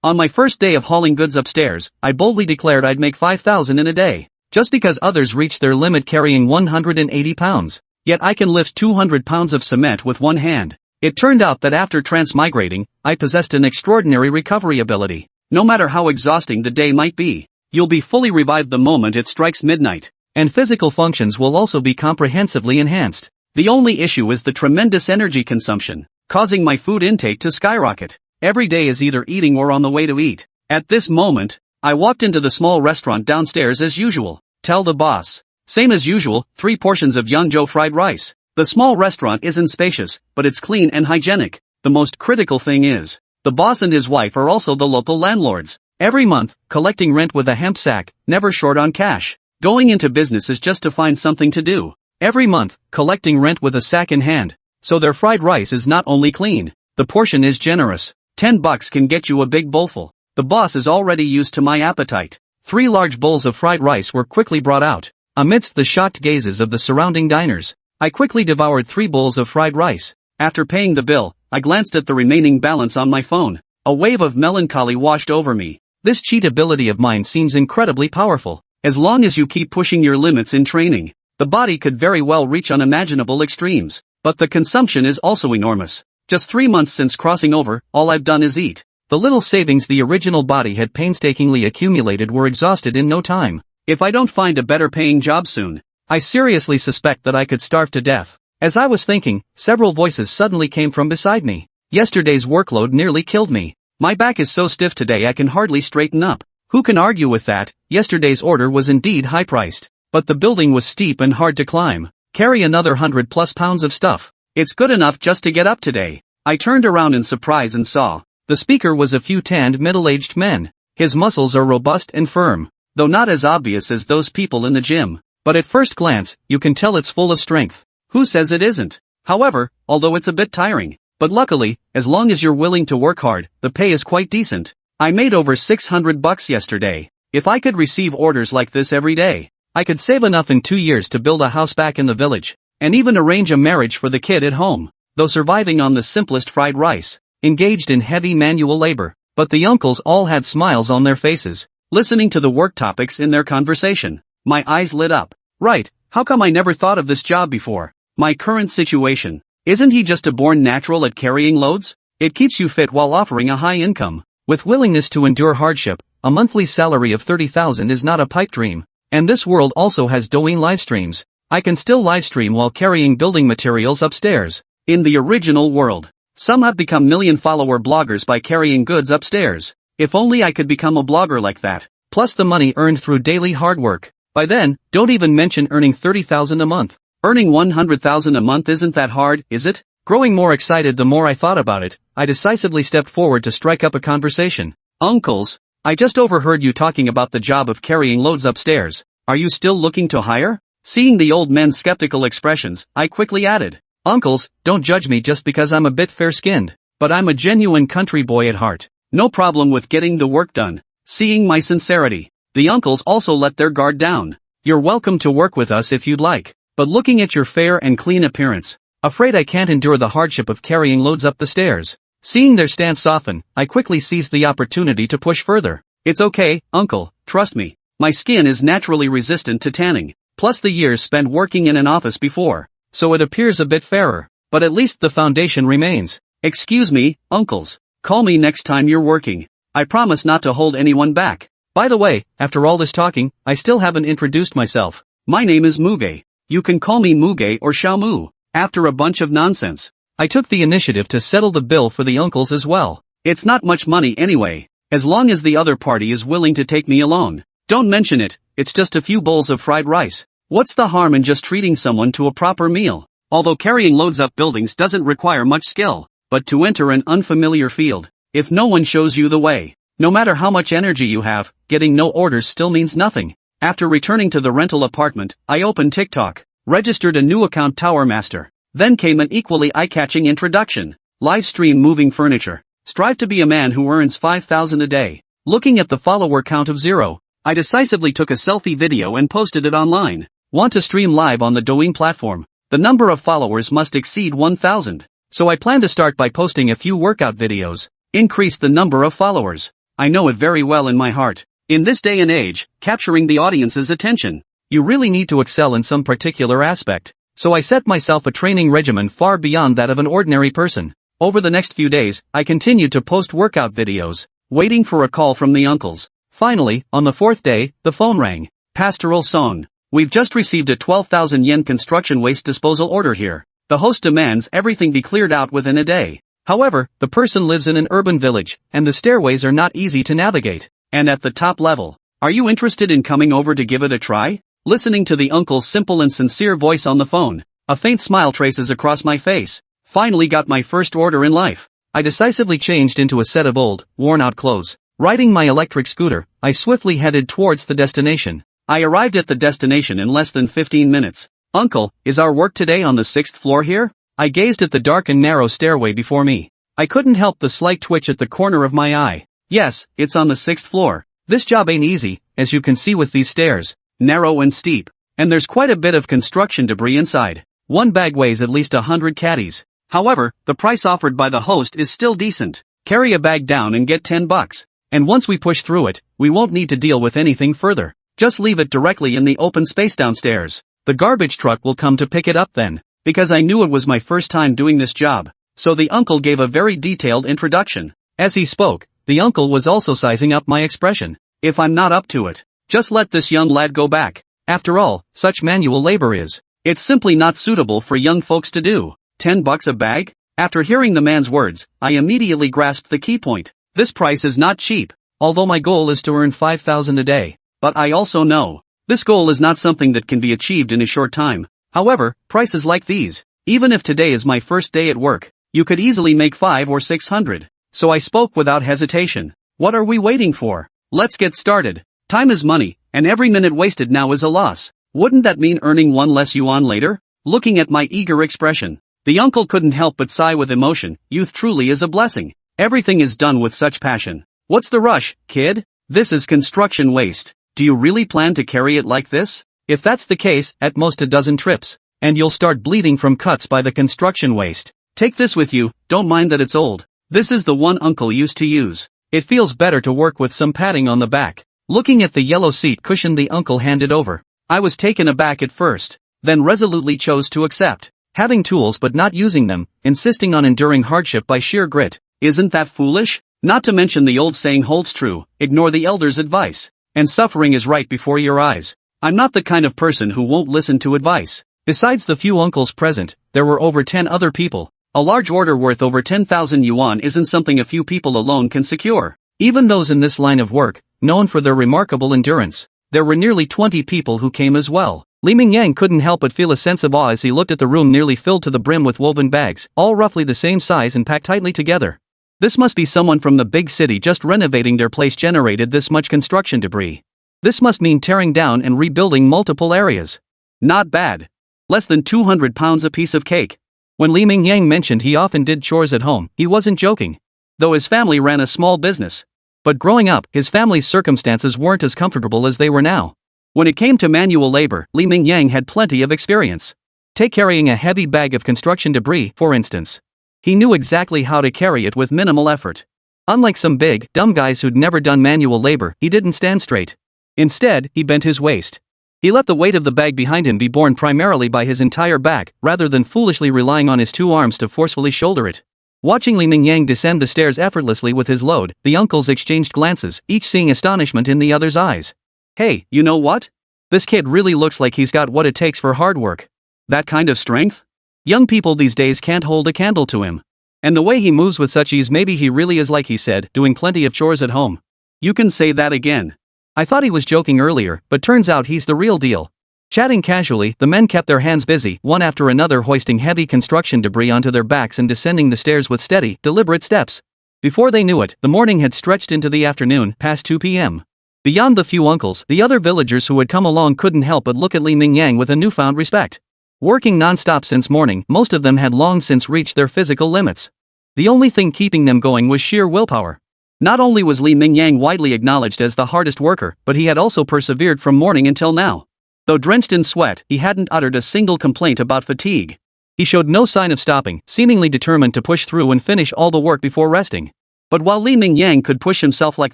On my first day of hauling goods upstairs, I boldly declared I'd make 5,000 in a day, just because others reached their limit carrying 180 pounds. Yet I can lift 200 pounds of cement with one hand. It turned out that after transmigrating, I possessed an extraordinary recovery ability. No matter how exhausting the day might be, you'll be fully revived the moment it strikes midnight, and physical functions will also be comprehensively enhanced. The only issue is the tremendous energy consumption, causing my food intake to skyrocket. Every day is either eating or on the way to eat. At this moment, I walked into the small restaurant downstairs as usual. Tell the boss. Same as usual, 3 portions of Yangzhou fried rice. The small restaurant isn't spacious, but it's clean and hygienic. The most critical thing is, the boss and his wife are also the local landlords. Every month, collecting rent with a hemp sack, never short on cash. Going into business is just to find something to do. Every month, collecting rent with a sack in hand. So their fried rice is not only clean, the portion is generous. $10 can get you a big bowlful. The boss is already used to my appetite. 3 large bowls of fried rice were quickly brought out. Amidst the shocked gazes of the surrounding diners, I quickly devoured 3 bowls of fried rice. After paying the bill, I glanced at the remaining balance on my phone. A wave of melancholy washed over me. This cheat ability of mine seems incredibly powerful. As long as you keep pushing your limits in training, the body could very well reach unimaginable extremes. But the consumption is also enormous. Just 3 months since crossing over, all I've done is eat. The little savings the original body had painstakingly accumulated were exhausted in no time. If I don't find a better paying job soon, I seriously suspect that I could starve to death. As I was thinking, several voices suddenly came from beside me. Yesterday's workload nearly killed me. My back is so stiff today I can hardly straighten up. Who can argue with that? Yesterday's order was indeed high-priced. But the building was steep and hard to climb. Carry another 100+ pounds of stuff. It's good enough just to get up today. I turned around in surprise and saw. The speaker was a few tanned middle-aged men. His muscles are robust and firm, though not as obvious as those people in the gym. But at first glance, you can tell it's full of strength. Who says it isn't? However, although it's a bit tiring. But luckily, as long as you're willing to work hard, the pay is quite decent. I made over $600 yesterday. If I could receive orders like this every day, I could save enough in 2 years to build a house back in the village, and even arrange a marriage for the kid at home, though surviving on the simplest fried rice, engaged in heavy manual labor. But the uncles all had smiles on their faces, listening to the work topics in their conversation. My eyes lit up. Right, how come I never thought of this job before? My current situation. Isn't he just a born natural at carrying loads? It keeps you fit while offering a high income. With willingness to endure hardship, a monthly salary of 30,000 is not a pipe dream. And this world also has Douyin live streams. I can still livestream while carrying building materials upstairs. In the original world, some have become million-follower bloggers by carrying goods upstairs. If only I could become a blogger like that. Plus the money earned through daily hard work. By then, don't even mention earning 30,000 a month. Earning 100,000 a month isn't that hard, is it? Growing more excited the more I thought about it, I decisively stepped forward to strike up a conversation. Uncles, I just overheard you talking about the job of carrying loads upstairs. Are you still looking to hire? Seeing the old men's skeptical expressions, I quickly added, Uncles, don't judge me just because I'm a bit fair-skinned, but I'm a genuine country boy at heart. No problem with getting the work done. Seeing my sincerity, the uncles also let their guard down. You're welcome to work with us if you'd like, but looking at your fair and clean appearance, afraid I can't endure the hardship of carrying loads up the stairs. Seeing their stance soften, I quickly seized the opportunity to push further. It's okay, uncle, trust me. My skin is naturally resistant to tanning, plus the years spent working in an office before, so it appears a bit fairer, but at least the foundation remains. Excuse me, uncles. Call me next time you're working. I promise not to hold anyone back. By the way, after all this talking, I still haven't introduced myself. My name is Muge. You can call me Muge or Xiaomu. After a bunch of nonsense, I took the initiative to settle the bill for the uncles as well. It's not much money anyway, as long as the other party is willing to take me alone. Don't mention it, it's just a few bowls of fried rice. What's the harm in just treating someone to a proper meal? Although carrying loads up buildings doesn't require much skill, but to enter an unfamiliar field, if no one shows you the way, no matter how much energy you have, getting no orders still means nothing. After returning to the rental apartment, I opened TikTok, registered a new account Tower Master. Then came an equally eye-catching introduction. Livestream moving furniture. Strive to be a man who earns 5,000 a day. Looking at the follower count of 0, I decisively took a selfie video and posted it online. Want to stream live on the Douyin platform? The number of followers must exceed 1,000. So I plan to start by posting a few workout videos. Increase the number of followers. I know it very well in my heart. In this day and age, capturing the audience's attention, you really need to excel in some particular aspect. So I set myself a training regimen far beyond that of an ordinary person. Over the next few days, I continued to post workout videos, waiting for a call from the uncles. Finally, on the fourth day, the phone rang. Pastoral Song. We've just received a 12,000 yen construction waste disposal order here. The host demands everything be cleared out within a day. However, the person lives in an urban village, and the stairways are not easy to navigate. And at the top level. Are you interested in coming over to give it a try? Listening to the uncle's simple and sincere voice on the phone, a faint smile traces across my face. Finally got my first order in life. I decisively changed into a set of old, worn-out clothes. Riding my electric scooter, I swiftly headed towards the destination. I arrived at the destination in less than 15 minutes. Uncle, is our work today on the 6th floor here? I gazed at the dark and narrow stairway before me. I couldn't help the slight twitch at the corner of my eye. Yes, it's on the 6th floor. This job ain't easy, as you can see with these stairs. Narrow and steep. And there's quite a bit of construction debris inside. One bag weighs at least 100 caddies. However, the price offered by the host is still decent. Carry a bag down and get $10. And once we push through it, we won't need to deal with anything further. Just leave it directly in the open space downstairs. The garbage truck will come to pick it up then. Because I knew it was my first time doing this job. So the uncle gave a very detailed introduction. As he spoke, the uncle was also sizing up my expression. If I'm not up to it, just let this young lad go back. After all, such manual labor is. It's simply not suitable for young folks to do. $10 a bag? After hearing the man's words, I immediately grasped the key point. This price is not cheap. Although my goal is to earn 5,000 a day. But I also know, this goal is not something that can be achieved in a short time. However, prices like these, even if today is my first day at work, you could easily make 500 or 600. So I spoke without hesitation. What are we waiting for? Let's get started. Time is money, and every minute wasted now is a loss. Wouldn't that mean earning one less yuan later? Looking at my eager expression, the uncle couldn't help but sigh with emotion. Youth truly is a blessing. Everything is done with such passion. What's the rush, kid? This is construction waste. Do you really plan to carry it like this? If that's the case, at most a dozen trips, and you'll start bleeding from cuts by the construction waste. Take this with you, don't mind that it's old. This is the one uncle used to use. It feels better to work with some padding on the back. Looking at the yellow seat cushion the uncle handed over, I was taken aback at first, then resolutely chose to accept. Having tools but not using them, insisting on enduring hardship by sheer grit. Isn't that foolish? Not to mention the old saying holds true, ignore the elder's advice. And suffering is right before your eyes. I'm not the kind of person who won't listen to advice. Besides the few uncles present, there were over 10 other people. A large order worth over 10,000 yuan isn't something a few people alone can secure. Even those in this line of work, known for their remarkable endurance. There were nearly 20 people who came as well. Mingyang couldn't help but feel a sense of awe as he looked at the room nearly filled to the brim with woven bags, all roughly the same size and packed tightly together. This must be someone from the big city just renovating their place generated this much construction debris. This must mean tearing down and rebuilding multiple areas. Not bad. Less than 200 pounds a piece of cake. When Li Mingyang mentioned he often did chores at home, he wasn't joking. Though his family ran a small business. But growing up, his family's circumstances weren't as comfortable as they were now. When it came to manual labor, Li Mingyang had plenty of experience. Take carrying a heavy bag of construction debris, for instance. He knew exactly how to carry it with minimal effort. Unlike some big, dumb guys who'd never done manual labor, he didn't stand straight. Instead, he bent his waist. He let the weight of the bag behind him be borne primarily by his entire back, rather than foolishly relying on his two arms to forcefully shoulder it. Watching Li Mingyang descend the stairs effortlessly with his load, the uncles exchanged glances, each seeing astonishment in the other's eyes. Hey, you know what? This kid really looks like he's got what it takes for hard work. That kind of strength? Young people these days can't hold a candle to him. And the way he moves with such ease, maybe he really is, like he said, doing plenty of chores at home. You can say that again. I thought he was joking earlier, but turns out he's the real deal. Chatting casually, the men kept their hands busy, one after another hoisting heavy construction debris onto their backs and descending the stairs with steady, deliberate steps. Before they knew it, the morning had stretched into the afternoon, past 2 p.m. Beyond the few uncles, the other villagers who had come along couldn't help but look at Li Mingyang with a newfound respect. Working non-stop since morning, most of them had long since reached their physical limits. The only thing keeping them going was sheer willpower. Not only was Li Mingyang widely acknowledged as the hardest worker, but he had also persevered from morning until now. Though drenched in sweat, he hadn't uttered a single complaint about fatigue. He showed no sign of stopping, seemingly determined to push through and finish all the work before resting. But while Li Mingyang could push himself like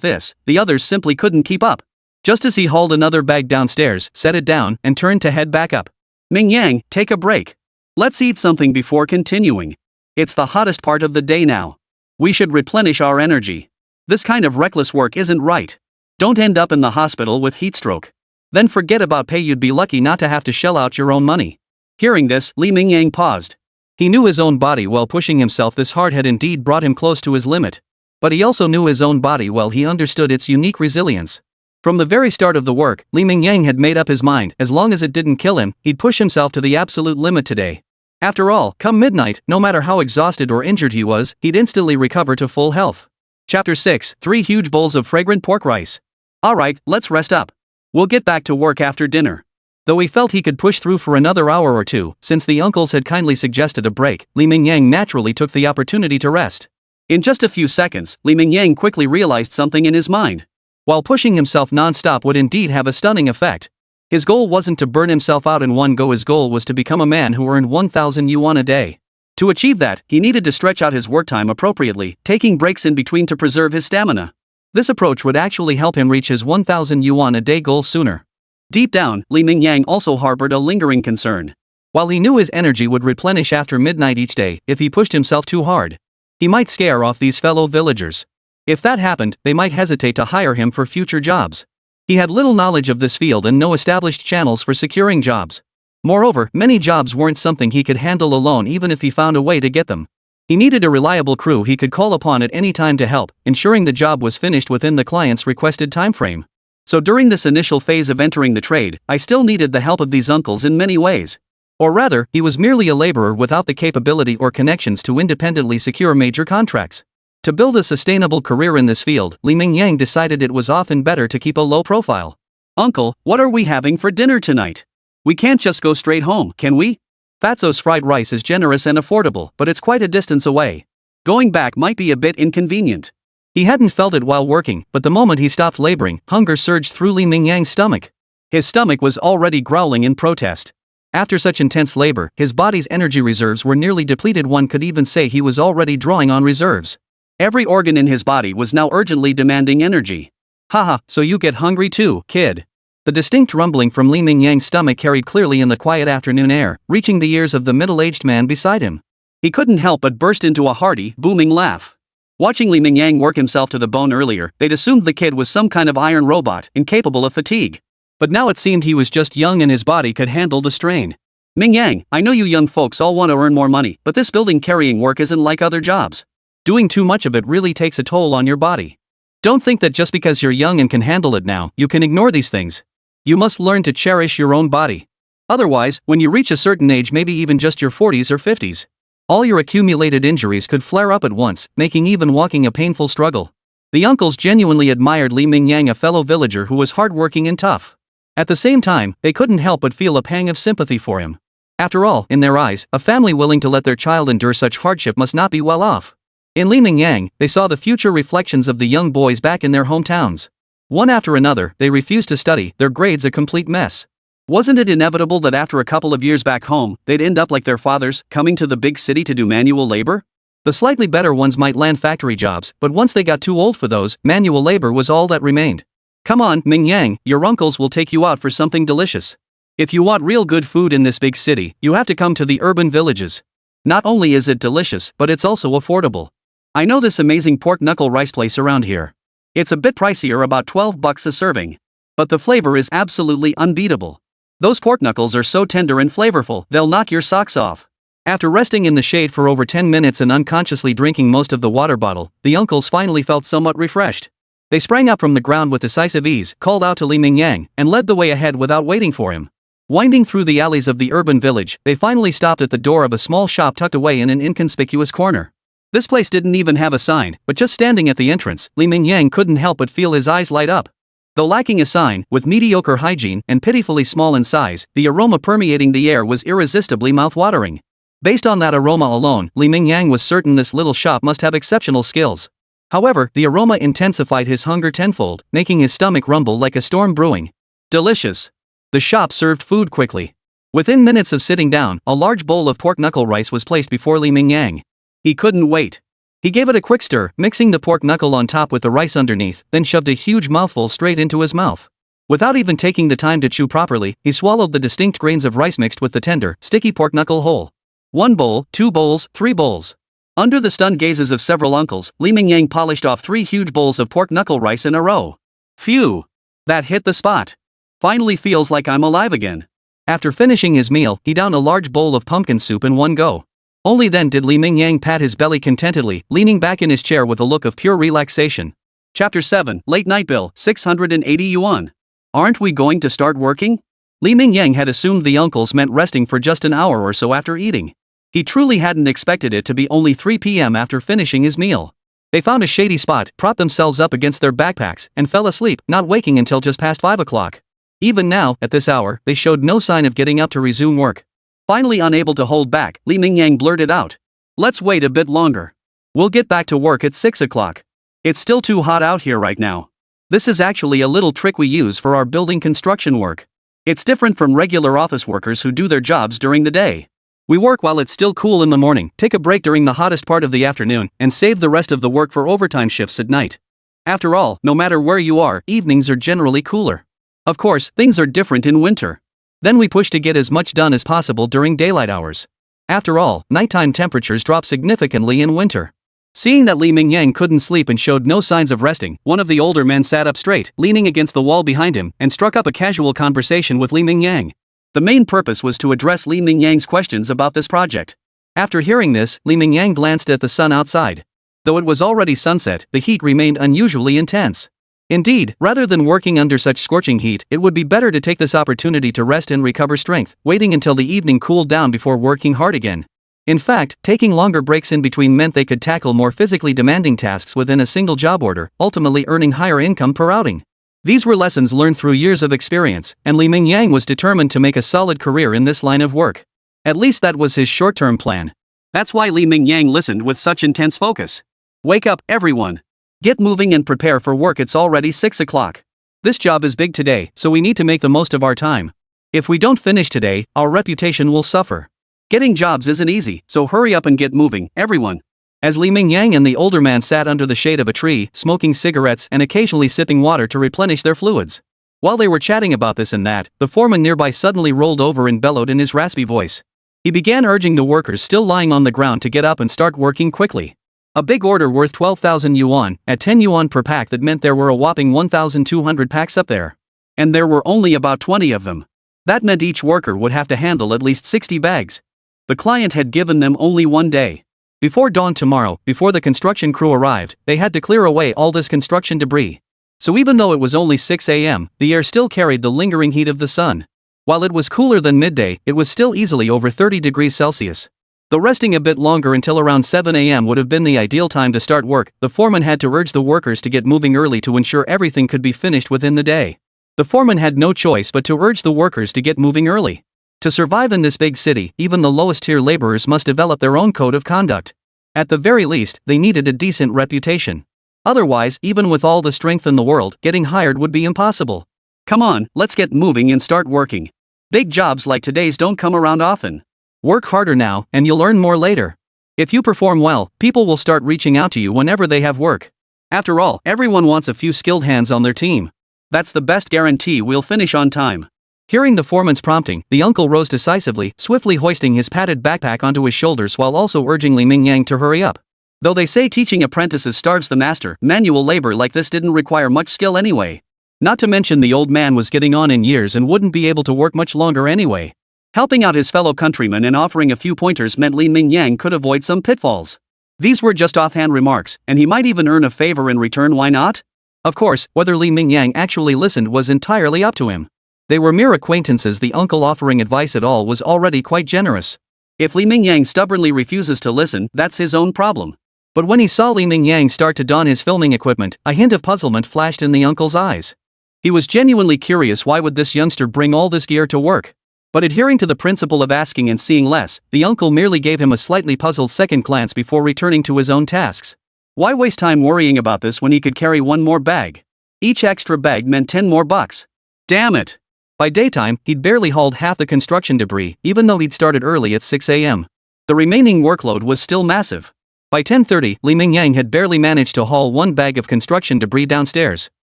this, the others simply couldn't keep up. Just as he hauled another bag downstairs, set it down, and turned to head back up. Mingyang, take a break. Let's eat something before continuing. It's the hottest part of the day now. We should replenish our energy. This kind of reckless work isn't right. Don't end up in the hospital with heatstroke. Then forget about pay, you'd be lucky not to have to shell out your own money. Hearing this, Li Mingyang paused. He knew his own body well. Pushing himself this hard had indeed brought him close to his limit. But he also knew his own body well. He understood its unique resilience. From the very start of the work, Li Mingyang had made up his mind, as long as it didn't kill him, he'd push himself to the absolute limit today. After all, come midnight, no matter how exhausted or injured he was, he'd instantly recover to full health. Chapter 6, 3 huge bowls of fragrant pork rice. Alright, let's rest up. We'll get back to work after dinner. Though he felt he could push through for another hour or two, since the uncles had kindly suggested a break, Li Mingyang naturally took the opportunity to rest. In just a few seconds, Li Mingyang quickly realized something in his mind. While pushing himself non-stop would indeed have a stunning effect, his goal wasn't to burn himself out in one go. His goal was to become a man who earned 1,000 yuan a day. To achieve that, he needed to stretch out his work time appropriately, taking breaks in between to preserve his stamina. This approach would actually help him reach his 1,000 yuan a day goal sooner. Deep down, Li Mingyang also harbored a lingering concern. While he knew his energy would replenish after midnight each day, if he pushed himself too hard, he might scare off these fellow villagers. If that happened, they might hesitate to hire him for future jobs. He had little knowledge of this field and no established channels for securing jobs. Moreover, many jobs weren't something he could handle alone even if he found a way to get them. He needed a reliable crew he could call upon at any time to help, ensuring the job was finished within the client's requested timeframe. So during this initial phase of entering the trade, I still needed the help of these uncles in many ways. Or rather, he was merely a laborer without the capability or connections to independently secure major contracts. To build a sustainable career in this field, Li Mingyang decided it was often better to keep a low profile. Uncle, what are we having for dinner tonight? We can't just go straight home, can we? Fatso's fried rice is generous and affordable, but it's quite a distance away. Going back might be a bit inconvenient. He hadn't felt it while working, but the moment he stopped laboring, hunger surged through Li Mingyang's stomach. His stomach was already growling in protest. After such intense labor, his body's energy reserves were nearly depleted. One could even say he was already drawing on reserves. Every organ in his body was now urgently demanding energy. Haha, so you get hungry too, kid. The distinct rumbling from Li Mingyang's stomach carried clearly in the quiet afternoon air, reaching the ears of the middle-aged man beside him. He couldn't help but burst into a hearty, booming laugh. Watching Li Mingyang work himself to the bone earlier, they'd assumed the kid was some kind of iron robot, incapable of fatigue. But now it seemed he was just young and his body could handle the strain. Mingyang, I know you young folks all want to earn more money, but this building carrying work isn't like other jobs. Doing too much of it really takes a toll on your body. Don't think that just because you're young and can handle it now, you can ignore these things. You must learn to cherish your own body. Otherwise, when you reach a certain age, maybe even just your 40s or 50s, all your accumulated injuries could flare up at once, making even walking a painful struggle. The uncles genuinely admired Li Mingyang, a fellow villager who was hardworking and tough. At the same time, they couldn't help but feel a pang of sympathy for him. After all, in their eyes, a family willing to let their child endure such hardship must not be well off. In Li Mingyang, they saw the future reflections of the young boys back in their hometowns. One after another, they refused to study, their grades a complete mess. Wasn't it inevitable that after a couple of years back home, they'd end up like their fathers, coming to the big city to do manual labor? The slightly better ones might land factory jobs, but once they got too old for those, manual labor was all that remained. Come on, Mingyang, your uncles will take you out for something delicious. If you want real good food in this big city, you have to come to the urban villages. Not only is it delicious, but it's also affordable. I know this amazing pork knuckle rice place around here. It's a bit pricier, about 12 bucks a serving. But the flavor is absolutely unbeatable. Those pork knuckles are so tender and flavorful, they'll knock your socks off. After resting in the shade for over 10 minutes and unconsciously drinking most of the water bottle, the uncles finally felt somewhat refreshed. They sprang up from the ground with decisive ease, called out to Li Mingyang, and led the way ahead without waiting for him. Winding through the alleys of the urban village, they finally stopped at the door of a small shop tucked away in an inconspicuous corner. This place didn't even have a sign, but just standing at the entrance, Li Mingyang couldn't help but feel his eyes light up. Though lacking a sign, with mediocre hygiene and pitifully small in size, the aroma permeating the air was irresistibly mouth-watering. Based on that aroma alone, Li Mingyang was certain this little shop must have exceptional skills. However, the aroma intensified his hunger tenfold, making his stomach rumble like a storm brewing. Delicious. The shop served food quickly. Within minutes of sitting down, a large bowl of pork knuckle rice was placed before Li Mingyang. He couldn't wait. He gave it a quick stir, mixing the pork knuckle on top with the rice underneath, then shoved a huge mouthful straight into his mouth. Without even taking the time to chew properly, he swallowed the distinct grains of rice mixed with the tender, sticky pork knuckle whole. 1 bowl, 2 bowls, 3 bowls. Under the stunned gazes of several uncles, Li Mingyang polished off 3 huge bowls of pork knuckle rice in a row. Phew! That hit the spot. Finally feels like I'm alive again. After finishing his meal, he downed a large bowl of pumpkin soup in one go. Only then did Li Mingyang pat his belly contentedly, leaning back in his chair with a look of pure relaxation. Chapter 7, Late Night Bill, 680 yuan. Aren't we going to start working? Li Mingyang had assumed the uncles meant resting for just an hour or so after eating. He truly hadn't expected it to be only 3 p.m. after finishing his meal. They found a shady spot, propped themselves up against their backpacks, and fell asleep, not waking until just past 5 o'clock. Even now, at this hour, they showed no sign of getting up to resume work. Finally unable to hold back, Li Mingyang blurted out. Let's wait a bit longer. We'll get back to work at 6 o'clock. It's still too hot out here right now. This is actually a little trick we use for our building construction work. It's different from regular office workers who do their jobs during the day. We work while it's still cool in the morning, take a break during the hottest part of the afternoon, and save the rest of the work for overtime shifts at night. After all, no matter where you are, evenings are generally cooler. Of course, things are different in winter. Then we push to get as much done as possible during daylight hours. After all, nighttime temperatures drop significantly in winter. Seeing that Li Mingyang couldn't sleep and showed no signs of resting, one of the older men sat up straight, leaning against the wall behind him, and struck up a casual conversation with Li Mingyang. The main purpose was to address Li Mingyang's questions about this project. After hearing this, Li Mingyang glanced at the sun outside. Though it was already sunset, the heat remained unusually intense. Indeed, rather than working under such scorching heat, it would be better to take this opportunity to rest and recover strength, waiting until the evening cooled down before working hard again. In fact, taking longer breaks in between meant they could tackle more physically demanding tasks within a single job order, ultimately earning higher income per outing. These were lessons learned through years of experience, and Li Mingyang was determined to make a solid career in this line of work. At least that was his short-term plan. That's why Li Mingyang listened with such intense focus. Wake up, everyone. Get moving and prepare for work. It's already 6 o'clock. This job is big today, so we need to make the most of our time. If we don't finish today, our reputation will suffer. Getting jobs isn't easy, so hurry up and get moving, everyone. As Li Mingyang and the older man sat under the shade of a tree, smoking cigarettes and occasionally sipping water to replenish their fluids. While they were chatting about this and that, the foreman nearby suddenly rolled over and bellowed in his raspy voice. He began urging the workers still lying on the ground to get up and start working quickly. A big order worth 12,000 yuan, at 10 yuan per pack, that meant there were a whopping 1,200 packs up there. And there were only about 20 of them. That meant each worker would have to handle at least 60 bags. The client had given them only 1 day. Before dawn tomorrow, before the construction crew arrived, they had to clear away all this construction debris. So even though it was only 6 a.m., the air still carried the lingering heat of the sun. While it was cooler than midday, it was still easily over 30 degrees Celsius. Though resting a bit longer until around 7 a.m. would have been the ideal time to start work, the foreman had to urge the workers to get moving early to ensure everything could be finished within the day. The foreman had no choice but to urge the workers to get moving early. To survive in this big city, even the lowest tier laborers must develop their own code of conduct. At the very least, they needed a decent reputation. Otherwise, even with all the strength in the world, getting hired would be impossible. Come on, let's get moving and start working. Big jobs like today's don't come around often. Work harder now, and you'll earn more later. If you perform well, people will start reaching out to you whenever they have work. After all, everyone wants a few skilled hands on their team. That's the best guarantee we'll finish on time. Hearing the foreman's prompting, the uncle rose decisively, swiftly hoisting his padded backpack onto his shoulders while also urging Li Mingyang to hurry up. Though they say teaching apprentices starves the master, manual labor like this didn't require much skill anyway. Not to mention the old man was getting on in years and wouldn't be able to work much longer anyway. Helping out his fellow countrymen and offering a few pointers meant Li Mingyang could avoid some pitfalls. These were just offhand remarks, and he might even earn a favor in return. Why not? Of course, whether Li Mingyang actually listened was entirely up to him. They were mere acquaintances. The uncle offering advice at all was already quite generous. If Li Mingyang stubbornly refuses to listen, that's his own problem. But when he saw Li Mingyang start to don his filming equipment, a hint of puzzlement flashed in the uncle's eyes. He was genuinely curious, why would this youngster bring all this gear to work? But adhering to the principle of asking and seeing less, the uncle merely gave him a slightly puzzled second glance before returning to his own tasks. Why waste time worrying about this when he could carry 1 more bag? Each extra bag meant 10 more bucks. Damn it! By daytime, he'd barely hauled half the construction debris, even though he'd started early at 6 a.m. The remaining workload was still massive. By 10:30, Li Mingyang had barely managed to haul one bag of construction debris downstairs.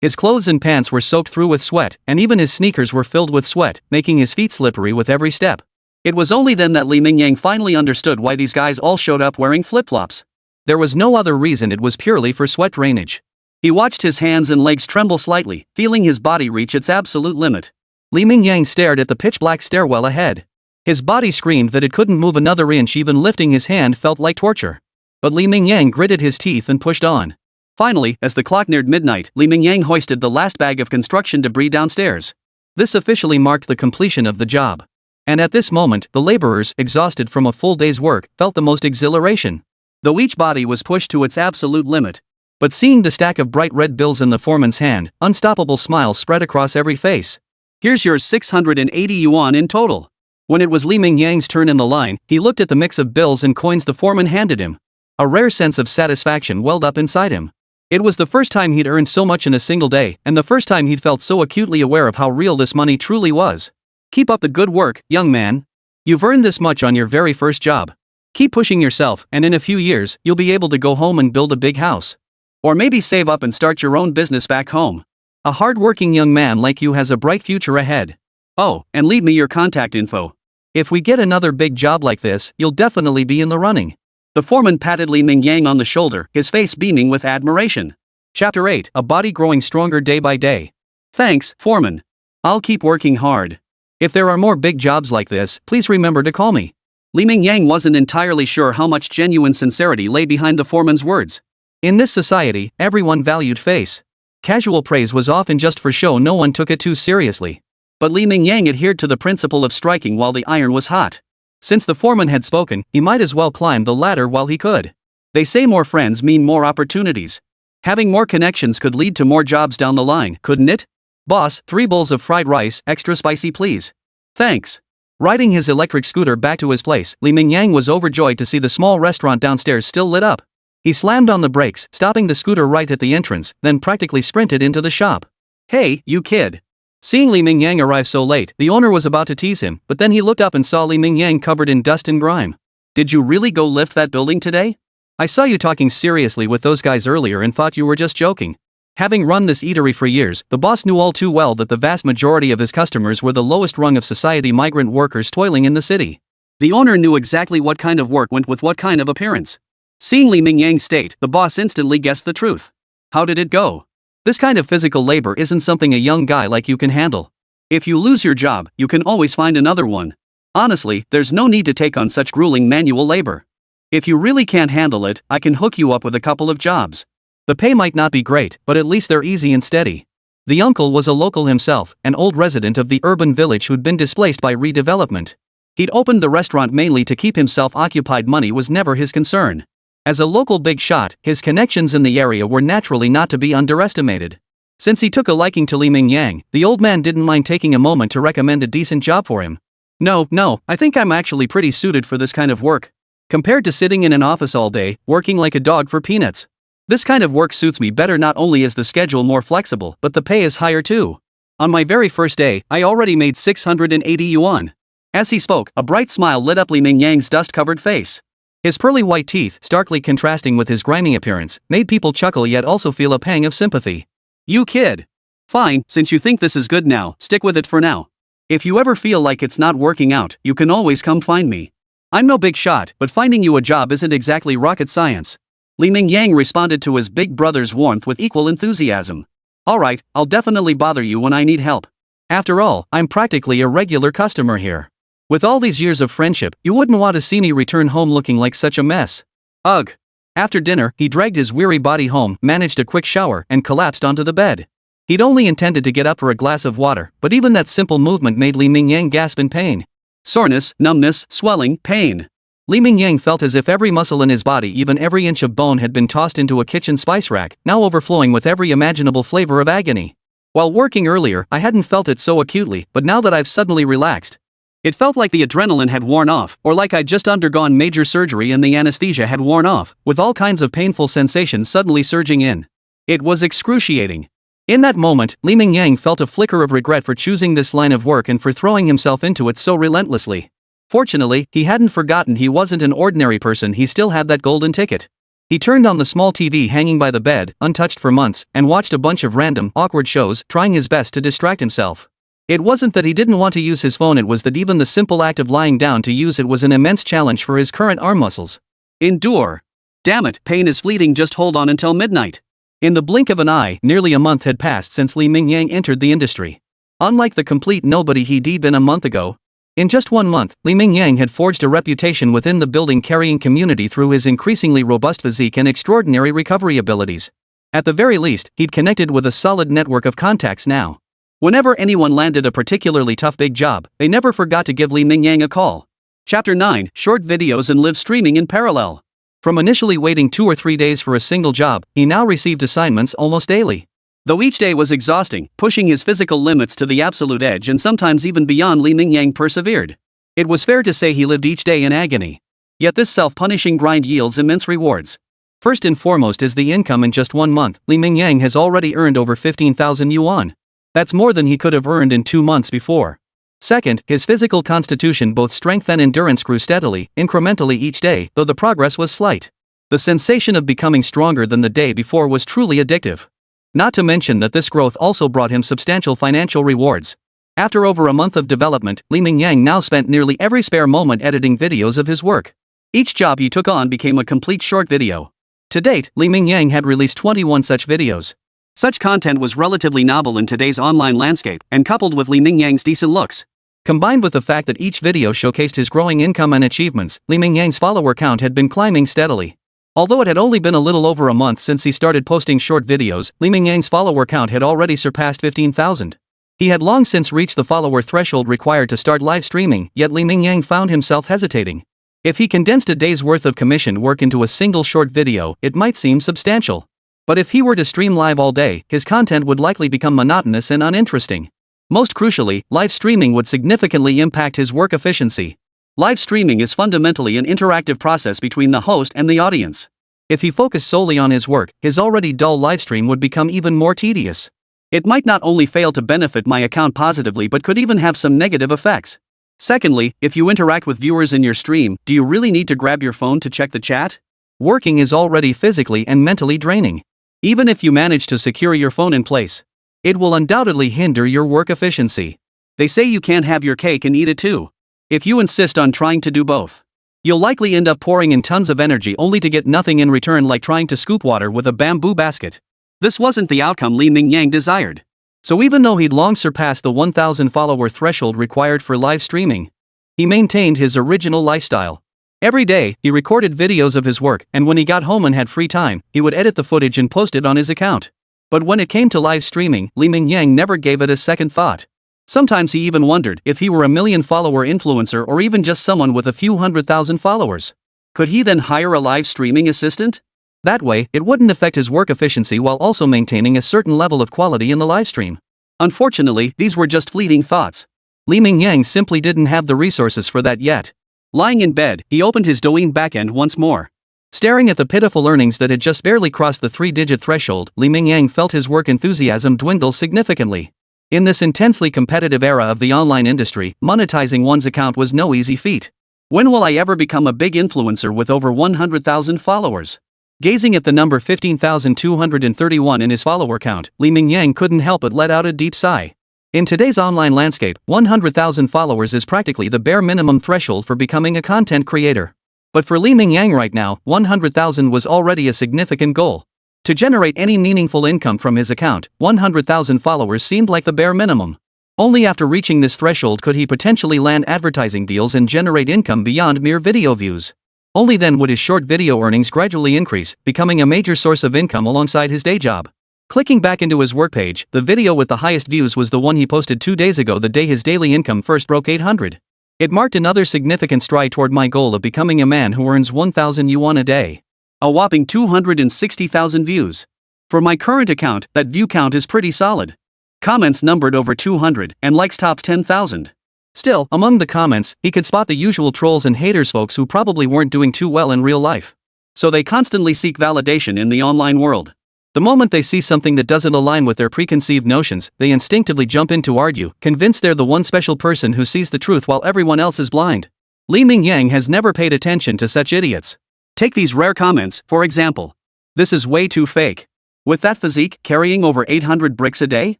His clothes and pants were soaked through with sweat, and even his sneakers were filled with sweat, making his feet slippery with every step. It was only then that Li Mingyang finally understood why these guys all showed up wearing flip-flops. There was no other reason, it was purely for sweat drainage. He watched his hands and legs tremble slightly, feeling his body reach its absolute limit. Li Mingyang stared at the pitch-black stairwell ahead. His body screamed that it couldn't move another inch, even lifting his hand felt like torture. But Li Mingyang gritted his teeth and pushed on. Finally, as the clock neared midnight, Li Mingyang hoisted the last bag of construction debris downstairs. This officially marked the completion of the job. And at this moment, the laborers, exhausted from a full day's work, felt the most exhilaration. Though each body was pushed to its absolute limit. But seeing the stack of bright red bills in the foreman's hand, unstoppable smiles spread across every face. Here's your 680 yuan in total. When it was Li Mingyang's turn in the line, he looked at the mix of bills and coins the foreman handed him. A rare sense of satisfaction welled up inside him. It was the first time he'd earned so much in a single day, and the first time he'd felt so acutely aware of how real this money truly was. Keep up the good work, young man. You've earned this much on your very first job. Keep pushing yourself, and in a few years, you'll be able to go home and build a big house. Or maybe save up and start your own business back home. A hard-working young man like you has a bright future ahead. Oh, and leave me your contact info. If we get another big job like this, you'll definitely be in the running. The foreman patted Li Mingyang on the shoulder, his face beaming with admiration. Chapter 8, A Body Growing Stronger Day by Day. Thanks, foreman. I'll keep working hard. If there are more big jobs like this, please remember to call me. Li Mingyang wasn't entirely sure how much genuine sincerity lay behind the foreman's words. In this society, everyone valued face. Casual praise was often just for show, no one took it too seriously. But Li Mingyang adhered to the principle of striking while the iron was hot. Since the foreman had spoken, he might as well climb the ladder while he could. They say more friends mean more opportunities. Having more connections could lead to more jobs down the line, couldn't it? Boss, 3 bowls of fried rice, extra spicy please. Thanks. Riding his electric scooter back to his place, Li Mingyang was overjoyed to see the small restaurant downstairs still lit up. He slammed on the brakes, stopping the scooter right at the entrance, then practically sprinted into the shop. Hey, you kid. Seeing Li Mingyang arrive so late, the owner was about to tease him, but then he looked up and saw Li Mingyang covered in dust and grime. Did you really go lift that building today? I saw you talking seriously with those guys earlier and thought you were just joking. Having run this eatery for years, the boss knew all too well that the vast majority of his customers were the lowest rung of society, migrant workers toiling in the city. The owner knew exactly what kind of work went with what kind of appearance. Seeing Li Mingyang's state, the boss instantly guessed the truth. How did it go? This kind of physical labor isn't something a young guy like you can handle. If you lose your job, you can always find another one. Honestly, there's no need to take on such grueling manual labor. If you really can't handle it, I can hook you up with a couple of jobs. The pay might not be great, but at least they're easy and steady. The uncle was a local himself, an old resident of the urban village who'd been displaced by redevelopment. He'd opened the restaurant mainly to keep himself occupied. Money was never his concern. As a local big shot, his connections in the area were naturally not to be underestimated. Since he took a liking to Li Mingyang, the old man didn't mind taking a moment to recommend a decent job for him. No, I think I'm actually pretty suited for this kind of work. Compared to sitting in an office all day, working like a dog for peanuts. This kind of work suits me better. Not only is the schedule more flexible, but the pay is higher too. On my very first day, I already made 680 yuan. As he spoke, a bright smile lit up Li Mingyang's dust-covered face. His pearly white teeth, starkly contrasting with his grimy appearance, made people chuckle yet also feel a pang of sympathy. You kid. Fine, since you think this is good now, stick with it for now. If you ever feel like it's not working out, you can always come find me. I'm no big shot, but finding you a job isn't exactly rocket science. Li Mingyang responded to his big brother's warmth with equal enthusiasm. Alright, I'll definitely bother you when I need help. After all, I'm practically a regular customer here. With all these years of friendship, you wouldn't want to see me return home looking like such a mess. Ugh. After dinner, he dragged his weary body home, managed a quick shower, and collapsed onto the bed. He'd only intended to get up for a glass of water, but even that simple movement made Li Mingyang gasp in pain. Soreness, numbness, swelling, pain. Li Mingyang felt as if every muscle in his body, even every inch of bone, had been tossed into a kitchen spice rack, now overflowing with every imaginable flavor of agony. While working earlier, I hadn't felt it so acutely, but now that I've suddenly relaxed, it felt like the adrenaline had worn off, or like I'd just undergone major surgery and the anesthesia had worn off, with all kinds of painful sensations suddenly surging in. It was excruciating. In that moment, Li Mingyang felt a flicker of regret for choosing this line of work and for throwing himself into it so relentlessly. Fortunately, he hadn't forgotten he wasn't an ordinary person, he still had that golden ticket. He turned on the small TV hanging by the bed, untouched for months, and watched a bunch of random, awkward shows, trying his best to distract himself. It wasn't that he didn't want to use his phone, it was that even the simple act of lying down to use it was an immense challenge for his current arm muscles. Endure. Damn it, pain is fleeting, just hold on until midnight. In the blink of an eye, nearly a month had passed since Mingyang entered the industry. Unlike the complete nobody he'd been a month ago, in just 1 month, Mingyang had forged a reputation within the building carrying community through his increasingly robust physique and extraordinary recovery abilities. At the very least, he'd connected with a solid network of contacts now. Whenever anyone landed a particularly tough big job, they never forgot to give Mingyang a call. Chapter 9, Short Videos and Live Streaming in Parallel. From initially waiting 2 or 3 days for a single job, he now received assignments almost daily. Though each day was exhausting, pushing his physical limits to the absolute edge and sometimes even beyond, Mingyang persevered. It was fair to say he lived each day in agony. Yet this self-punishing grind yields immense rewards. First and foremost is the income. In just 1 month, Mingyang has already earned over 15,000 yuan. That's more than he could have earned in 2 months before. Second, his physical constitution, both strength and endurance, grew steadily, incrementally each day, though the progress was slight. The sensation of becoming stronger than the day before was truly addictive. Not to mention that this growth also brought him substantial financial rewards. After over a month of development, Mingyang now spent nearly every spare moment editing videos of his work. Each job he took on became a complete short video. To date, Mingyang had released 21 such videos. Such content was relatively novel in today's online landscape, and coupled with Mingyang's decent looks, combined with the fact that each video showcased his growing income and achievements, Mingyang's follower count had been climbing steadily. Although it had only been a little over a month since he started posting short videos, Mingyang's follower count had already surpassed 15,000. He had long since reached the follower threshold required to start live streaming, yet Mingyang found himself hesitating. If he condensed a day's worth of commissioned work into a single short video, it might seem substantial. But if he were to stream live all day, his content would likely become monotonous and uninteresting. Most crucially, live streaming would significantly impact his work efficiency. Live streaming is fundamentally an interactive process between the host and the audience. If he focused solely on his work, his already dull livestream would become even more tedious. It might not only fail to benefit my account positively but could even have some negative effects. Secondly, if you interact with viewers in your stream, do you really need to grab your phone to check the chat? Working is already physically and mentally draining. Even if you manage to secure your phone in place, it will undoubtedly hinder your work efficiency. They say you can't have your cake and eat it too. If you insist on trying to do both, you'll likely end up pouring in tons of energy only to get nothing in return, like trying to scoop water with a bamboo basket. This wasn't the outcome Mingyang desired. So even though he'd long surpassed the 1,000 follower threshold required for live streaming, he maintained his original lifestyle. Every day, he recorded videos of his work, and when he got home and had free time, he would edit the footage and post it on his account. But when it came to live streaming, Mingyang never gave it a second thought. Sometimes he even wondered if he were a million-follower influencer or even just someone with a few 100,000 followers. Could he then hire a live streaming assistant? That way, it wouldn't affect his work efficiency while also maintaining a certain level of quality in the livestream. Unfortunately, these were just fleeting thoughts. Mingyang simply didn't have the resources for that yet. Lying in bed, he opened his Douyin backend once more. Staring at the pitiful earnings that had just barely crossed the 3-digit threshold, Mingyang felt his work enthusiasm dwindle significantly. In this intensely competitive era of the online industry, monetizing one's account was no easy feat. When will I ever become a big influencer with over 100,000 followers? Gazing at the number 15,231 in his follower count, Mingyang couldn't help but let out a deep sigh. In today's online landscape, 100,000 followers is practically the bare minimum threshold for becoming a content creator. But for Mingyang right now, 100,000 was already a significant goal. To generate any meaningful income from his account, 100,000 followers seemed like the bare minimum. Only after reaching this threshold could he potentially land advertising deals and generate income beyond mere video views. Only then would his short video earnings gradually increase, becoming a major source of income alongside his day job. Clicking back into his work page, the video with the highest views was the one he posted 2 days ago, the day his daily income first broke 800. It marked another significant stride toward my goal of becoming a man who earns 1,000 yuan a day. A whopping 260,000 views. For my current account, that view count is pretty solid. Comments numbered over 200, and likes topped 10,000. Still, among the comments, he could spot the usual trolls and haters, folks who probably weren't doing too well in real life. So they constantly seek validation in the online world. The moment they see something that doesn't align with their preconceived notions, they instinctively jump in to argue, convinced they're the one special person who sees the truth while everyone else is blind. Li Mingyang has never paid attention to such idiots. Take these rare comments, for example. This is way too fake. With that physique, carrying over 800 bricks a day?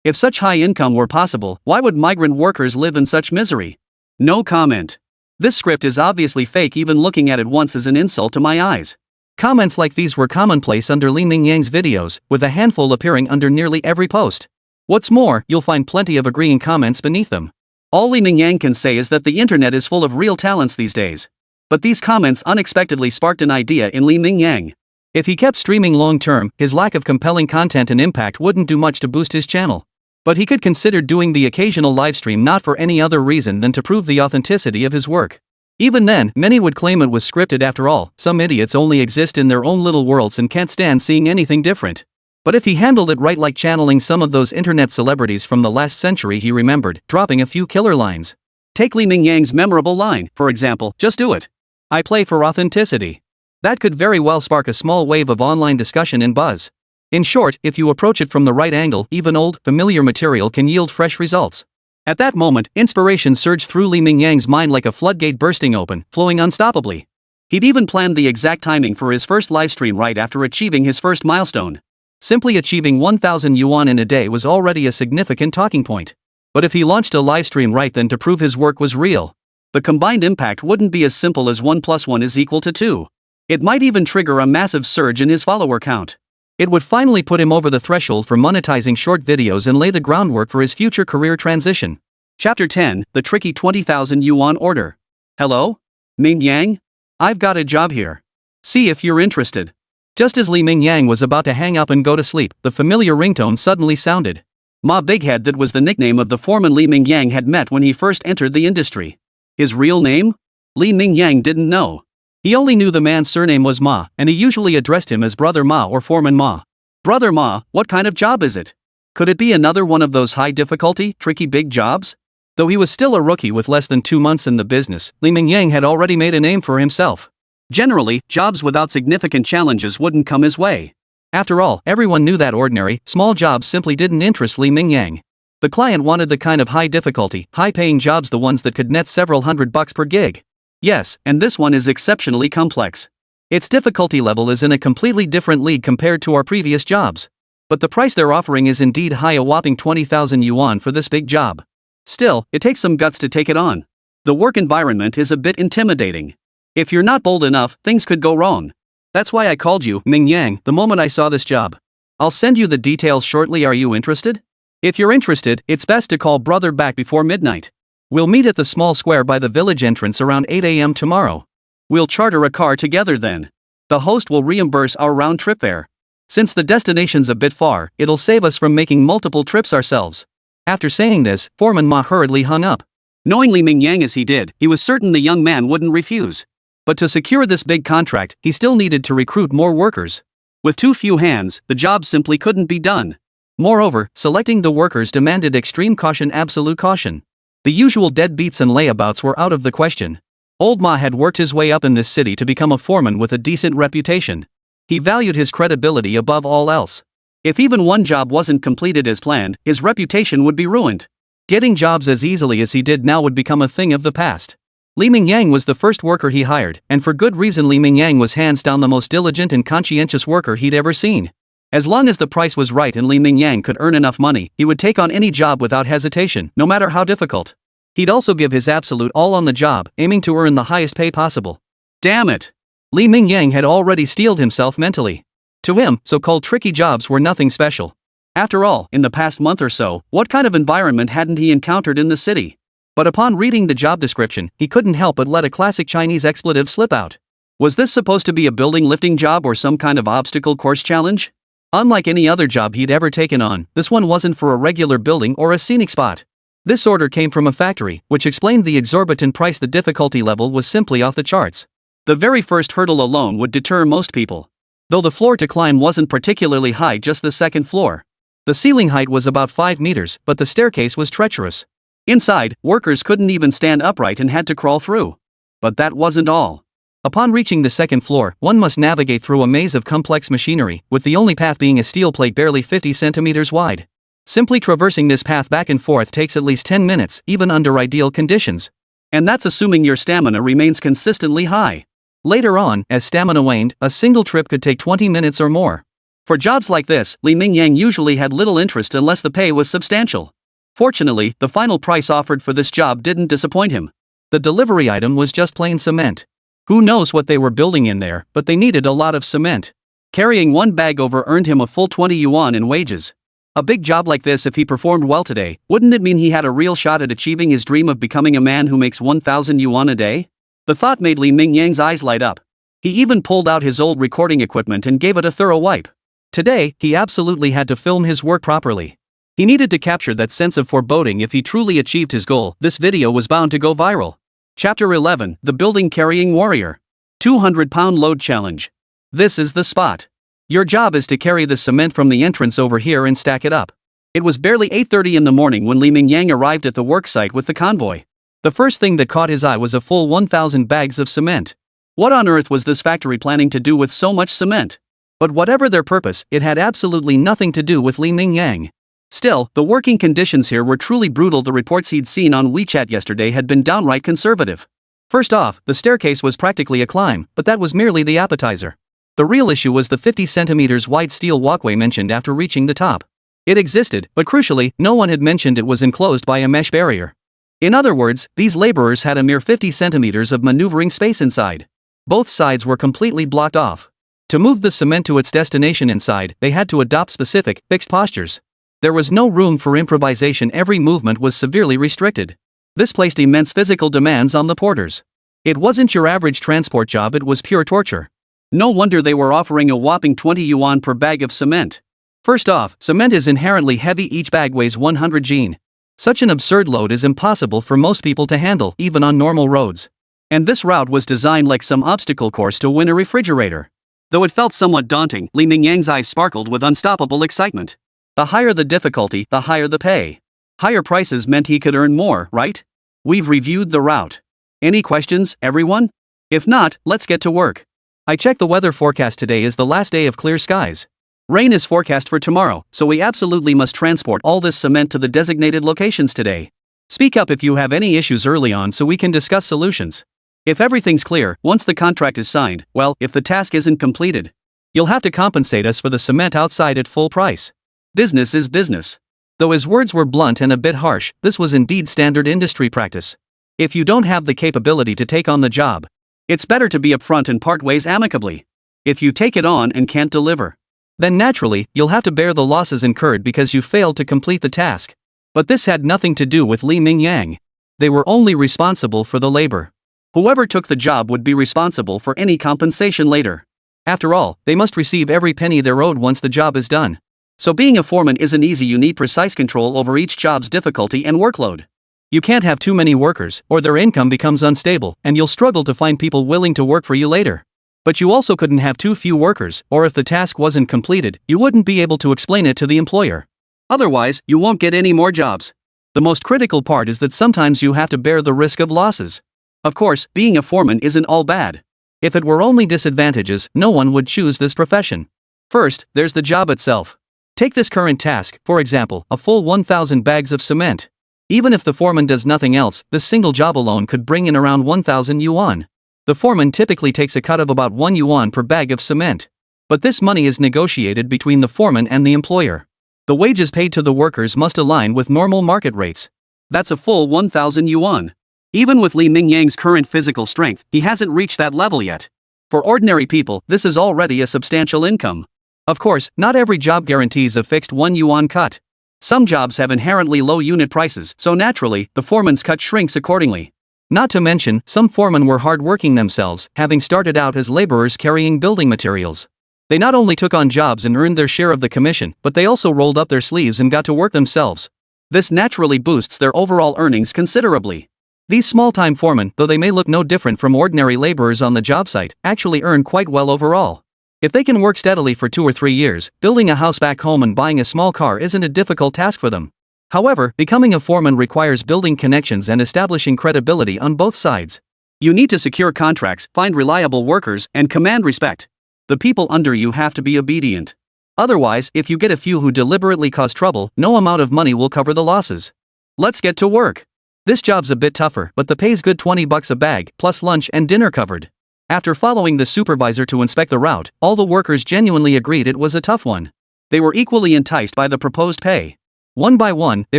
If such high income were possible, why would migrant workers live in such misery? No comment. This script is obviously fake. Even looking at it once is an insult to my eyes. Comments like these were commonplace under Li Mingyang's videos, with a handful appearing under nearly every post. What's more, you'll find plenty of agreeing comments beneath them. All Li Mingyang can say is that the internet is full of real talents these days. But these comments unexpectedly sparked an idea in Li Mingyang. If he kept streaming long-term, his lack of compelling content and impact wouldn't do much to boost his channel. But he could consider doing the occasional livestream not for any other reason than to prove the authenticity of his work. Even then, many would claim it was scripted. After all, some idiots only exist in their own little worlds and can't stand seeing anything different. But if he handled it right, like channeling some of those internet celebrities from the last century, he remembered, dropping a few killer lines. Take Li Mingyang's memorable line, for example, "Just do it. I play for authenticity." That could very well spark a small wave of online discussion and buzz. In short, if you approach it from the right angle, even old, familiar material can yield fresh results. At that moment, inspiration surged through Li Mingyang's mind like a floodgate bursting open, flowing unstoppably. He'd even planned the exact timing for his first livestream right after achieving his first milestone. Simply achieving 1,000 yuan in a day was already a significant talking point. But if he launched a livestream right then to prove his work was real, the combined impact wouldn't be as simple as 1 + 1 = 2. It might even trigger a massive surge in his follower count. It would finally put him over the threshold for monetizing short videos and lay the groundwork for his future career transition. Chapter 10, The Tricky 20,000 Yuan Order. Hello? Mingyang? I've got a job here. See if you're interested. Just as Li Mingyang was about to hang up and go to sleep, the familiar ringtone suddenly sounded. Ma Bighead, that was the nickname of the foreman Li Mingyang had met when he first entered the industry. His real name? Li Mingyang didn't know. He only knew the man's surname was Ma, and he usually addressed him as Brother Ma or Foreman Ma. Brother Ma, what kind of job is it? Could it be another one of those high-difficulty, tricky big jobs? Though he was still a rookie with less than 2 months in the business, Li Mingyang had already made a name for himself. Generally, jobs without significant challenges wouldn't come his way. After all, everyone knew that ordinary, small jobs simply didn't interest Li Mingyang. The client wanted the kind of high-difficulty, high-paying jobs, the ones that could net several $100 per gig. Yes, and this one is exceptionally complex. Its difficulty level is in a completely different league compared to our previous jobs. But the price they're offering is indeed high, a whopping 20,000 yuan for this big job. Still, it takes some guts to take it on. The work environment is a bit intimidating. If you're not bold enough, things could go wrong. That's why I called you, Mingyang, the moment I saw this job. I'll send you the details shortly. Are you interested? If you're interested, it's best to call brother back before midnight. We'll meet at the small square by the village entrance around 8 a.m. tomorrow. We'll charter a car together then. The host will reimburse our round-trip fare. Since the destination's a bit far, it'll save us from making multiple trips ourselves. After saying this, Foreman Ma hurriedly hung up. Knowing Li Mingyang as he did, he was certain the young man wouldn't refuse. But to secure this big contract, he still needed to recruit more workers. With too few hands, the job simply couldn't be done. Moreover, selecting the workers demanded extreme caution, absolute caution. The usual deadbeats and layabouts were out of the question. Old Ma had worked his way up in this city to become a foreman with a decent reputation. He valued his credibility above all else. If even one job wasn't completed as planned, his reputation would be ruined. Getting jobs as easily as he did now would become a thing of the past. Li Mingyang was the first worker he hired, and for good reason. Li Mingyang was hands down the most diligent and conscientious worker he'd ever seen. As long as the price was right and Li Mingyang could earn enough money, he would take on any job without hesitation, no matter how difficult. He'd also give his absolute all on the job, aiming to earn the highest pay possible. Damn it! Li Mingyang had already steeled himself mentally. To him, so-called tricky jobs were nothing special. After all, in the past month or so, what kind of environment hadn't he encountered in the city? But upon reading the job description, he couldn't help but let a classic Chinese expletive slip out. Was this supposed to be a building lifting job or some kind of obstacle course challenge? Unlike any other job he'd ever taken on, this one wasn't for a regular building or a scenic spot. This order came from a factory, which explained the exorbitant price. The difficulty level was simply off the charts. The very first hurdle alone would deter most people. Though the floor to climb wasn't particularly high, just the second floor. The ceiling height was about 5 meters, but the staircase was treacherous. Inside, workers couldn't even stand upright and had to crawl through. But that wasn't all. Upon reaching the second floor, one must navigate through a maze of complex machinery, with the only path being a steel plate barely 50 centimeters wide. Simply traversing this path back and forth takes at least 10 minutes, even under ideal conditions. And that's assuming your stamina remains consistently high. Later on, as stamina waned, a single trip could take 20 minutes or more. For jobs like this, Mingyang usually had little interest unless the pay was substantial. Fortunately, the final price offered for this job didn't disappoint him. The delivery item was just plain cement. Who knows what they were building in there, but they needed a lot of cement. Carrying one bag over earned him a full 20 yuan in wages. A big job like this, if he performed well today, wouldn't it mean he had a real shot at achieving his dream of becoming a man who makes 1,000 yuan a day? The thought made Mingyang's eyes light up. He even pulled out his old recording equipment and gave it a thorough wipe. Today, he absolutely had to film his work properly. He needed to capture that sense of foreboding if he truly achieved his goal. This video was bound to go viral. Chapter 11, The Building Carrying Warrior. 200-pound load challenge. This is the spot. Your job is to carry the cement from the entrance over here and stack it up. It was barely 8:30 in the morning when Mingyang arrived at the worksite with the convoy. The first thing that caught his eye was a full 1,000 bags of cement. What on earth was this factory planning to do with so much cement? But whatever their purpose, it had absolutely nothing to do with Mingyang. Still, the working conditions here were truly brutal. The reports he'd seen on WeChat yesterday had been downright conservative. First off, the staircase was practically a climb, but that was merely the appetizer. The real issue was the 50 centimeters wide steel walkway mentioned after reaching the top. It existed, but crucially, no one had mentioned it was enclosed by a mesh barrier. In other words, these laborers had a mere 50 centimeters of maneuvering space inside. Both sides were completely blocked off. To move the cement to its destination inside, they had to adopt specific, fixed postures. There was no room for improvisation. Every movement was severely restricted. This placed immense physical demands on the porters. It wasn't your average transport job, it was pure torture. No wonder they were offering a whopping 20 yuan per bag of cement. First off, cement is inherently heavy. Each bag weighs 100 jin. Such an absurd load is impossible for most people to handle, even on normal roads. And this route was designed like some obstacle course to win a refrigerator. Though it felt somewhat daunting, Mingyang's eyes sparkled with unstoppable excitement. The higher the difficulty, the higher the pay. Higher prices meant he could earn more, right? We've reviewed the route. Any questions, everyone? If not, let's get to work. I checked the weather forecast. Today is the last day of clear skies. Rain is forecast for tomorrow, so we absolutely must transport all this cement to the designated locations today. Speak up if you have any issues early on so we can discuss solutions. If everything's clear, once the contract is signed, well, if the task isn't completed, you'll have to compensate us for the cement outside at full price. Business is business. Though his words were blunt and a bit harsh, this was indeed standard industry practice. If you don't have the capability to take on the job, it's better to be upfront and part ways amicably. If you take it on and can't deliver, then naturally, you'll have to bear the losses incurred because you failed to complete the task. But this had nothing to do with Mingyang. They were only responsible for the labor. Whoever took the job would be responsible for any compensation later. After all, they must receive every penny they're owed once the job is done. So being a foreman isn't easy. You need precise control over each job's difficulty and workload. You can't have too many workers, or their income becomes unstable, and you'll struggle to find people willing to work for you later. But you also couldn't have too few workers, or if the task wasn't completed, you wouldn't be able to explain it to the employer. Otherwise, you won't get any more jobs. The most critical part is that sometimes you have to bear the risk of losses. Of course, being a foreman isn't all bad. If it were only disadvantages, no one would choose this profession. First, there's the job itself. Take this current task, for example, a full 1,000 bags of cement. Even if the foreman does nothing else, this single job alone could bring in around 1,000 yuan. The foreman typically takes a cut of about 1 yuan per bag of cement. But this money is negotiated between the foreman and the employer. The wages paid to the workers must align with normal market rates. That's a full 1,000 yuan. Even with Mingyang's current physical strength, he hasn't reached that level yet. For ordinary people, this is already a substantial income. Of course, not every job guarantees a fixed 1 yuan cut. Some jobs have inherently low unit prices, so naturally, the foreman's cut shrinks accordingly. Not to mention, some foremen were hard-working themselves, having started out as laborers carrying building materials. They not only took on jobs and earned their share of the commission, but they also rolled up their sleeves and got to work themselves. This naturally boosts their overall earnings considerably. These small-time foremen, though they may look no different from ordinary laborers on the job site, actually earn quite well overall. If they can work steadily for 2 or 3 years, building a house back home and buying a small car isn't a difficult task for them. However, becoming a foreman requires building connections and establishing credibility on both sides. You need to secure contracts, find reliable workers, and command respect. The people under you have to be obedient. Otherwise, if you get a few who deliberately cause trouble, no amount of money will cover the losses. Let's get to work. This job's a bit tougher, but the pay's good $20 a bag, plus lunch and dinner covered. After following the supervisor to inspect the route, all the workers genuinely agreed it was a tough one. They were equally enticed by the proposed pay. One by one, they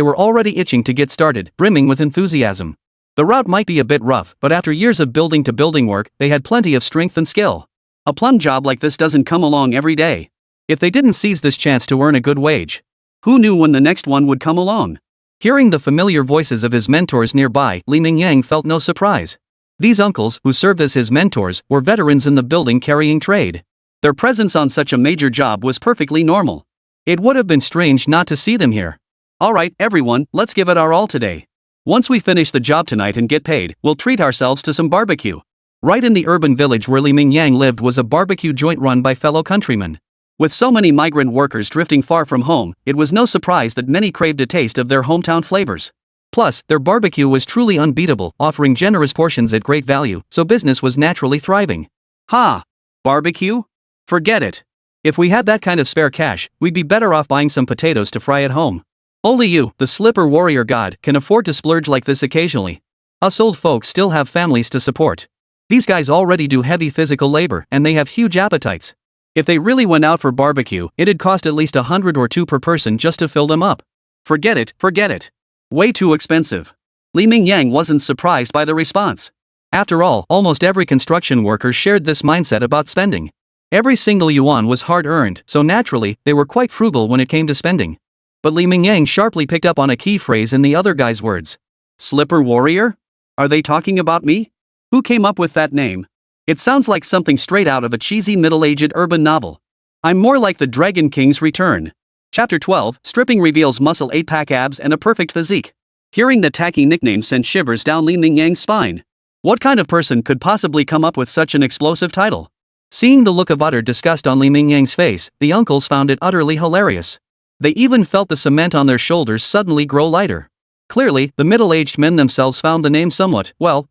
were already itching to get started, brimming with enthusiasm. The route might be a bit rough, but after years of building-to-building work, they had plenty of strength and skill. A plum job like this doesn't come along every day. If they didn't seize this chance to earn a good wage, who knew when the next one would come along? Hearing the familiar voices of his mentors nearby, Mingyang felt no surprise. These uncles, who served as his mentors, were veterans in the building-carrying trade. Their presence on such a major job was perfectly normal. It would have been strange not to see them here. Alright, everyone, let's give it our all today. Once we finish the job tonight and get paid, we'll treat ourselves to some barbecue. Right in the urban village where Mingyang lived was a barbecue joint run by fellow countrymen. With so many migrant workers drifting far from home, it was no surprise that many craved a taste of their hometown flavors. Plus, their barbecue was truly unbeatable, offering generous portions at great value, so business was naturally thriving. Ha! Barbecue? Forget it. If we had that kind of spare cash, we'd be better off buying some potatoes to fry at home. Only you, the slipper warrior god, can afford to splurge like this occasionally. Us old folks still have families to support. These guys already do heavy physical labor, and they have huge appetites. If they really went out for barbecue, it'd cost at least $100 or $2 per person just to fill them up. Forget it. Way too expensive. Mingyang wasn't surprised by the response. After all, almost every construction worker shared this mindset about spending. Every single yuan was hard-earned, so naturally, they were quite frugal when it came to spending. But Mingyang sharply picked up on a key phrase in the other guy's words. Slipper warrior? Are they talking about me? Who came up with that name? It sounds like something straight out of a cheesy middle-aged urban novel. I'm more like the Dragon King's Return. Chapter 12, Stripping reveals muscle 8-pack abs and a perfect physique. Hearing the tacky nickname sent shivers down Mingyang's spine. What kind of person could possibly come up with such an explosive title? Seeing the look of utter disgust on Mingyang's face, the uncles found it utterly hilarious. They even felt the cement on their shoulders suddenly grow lighter. Clearly, the middle-aged men themselves found the name somewhat, well,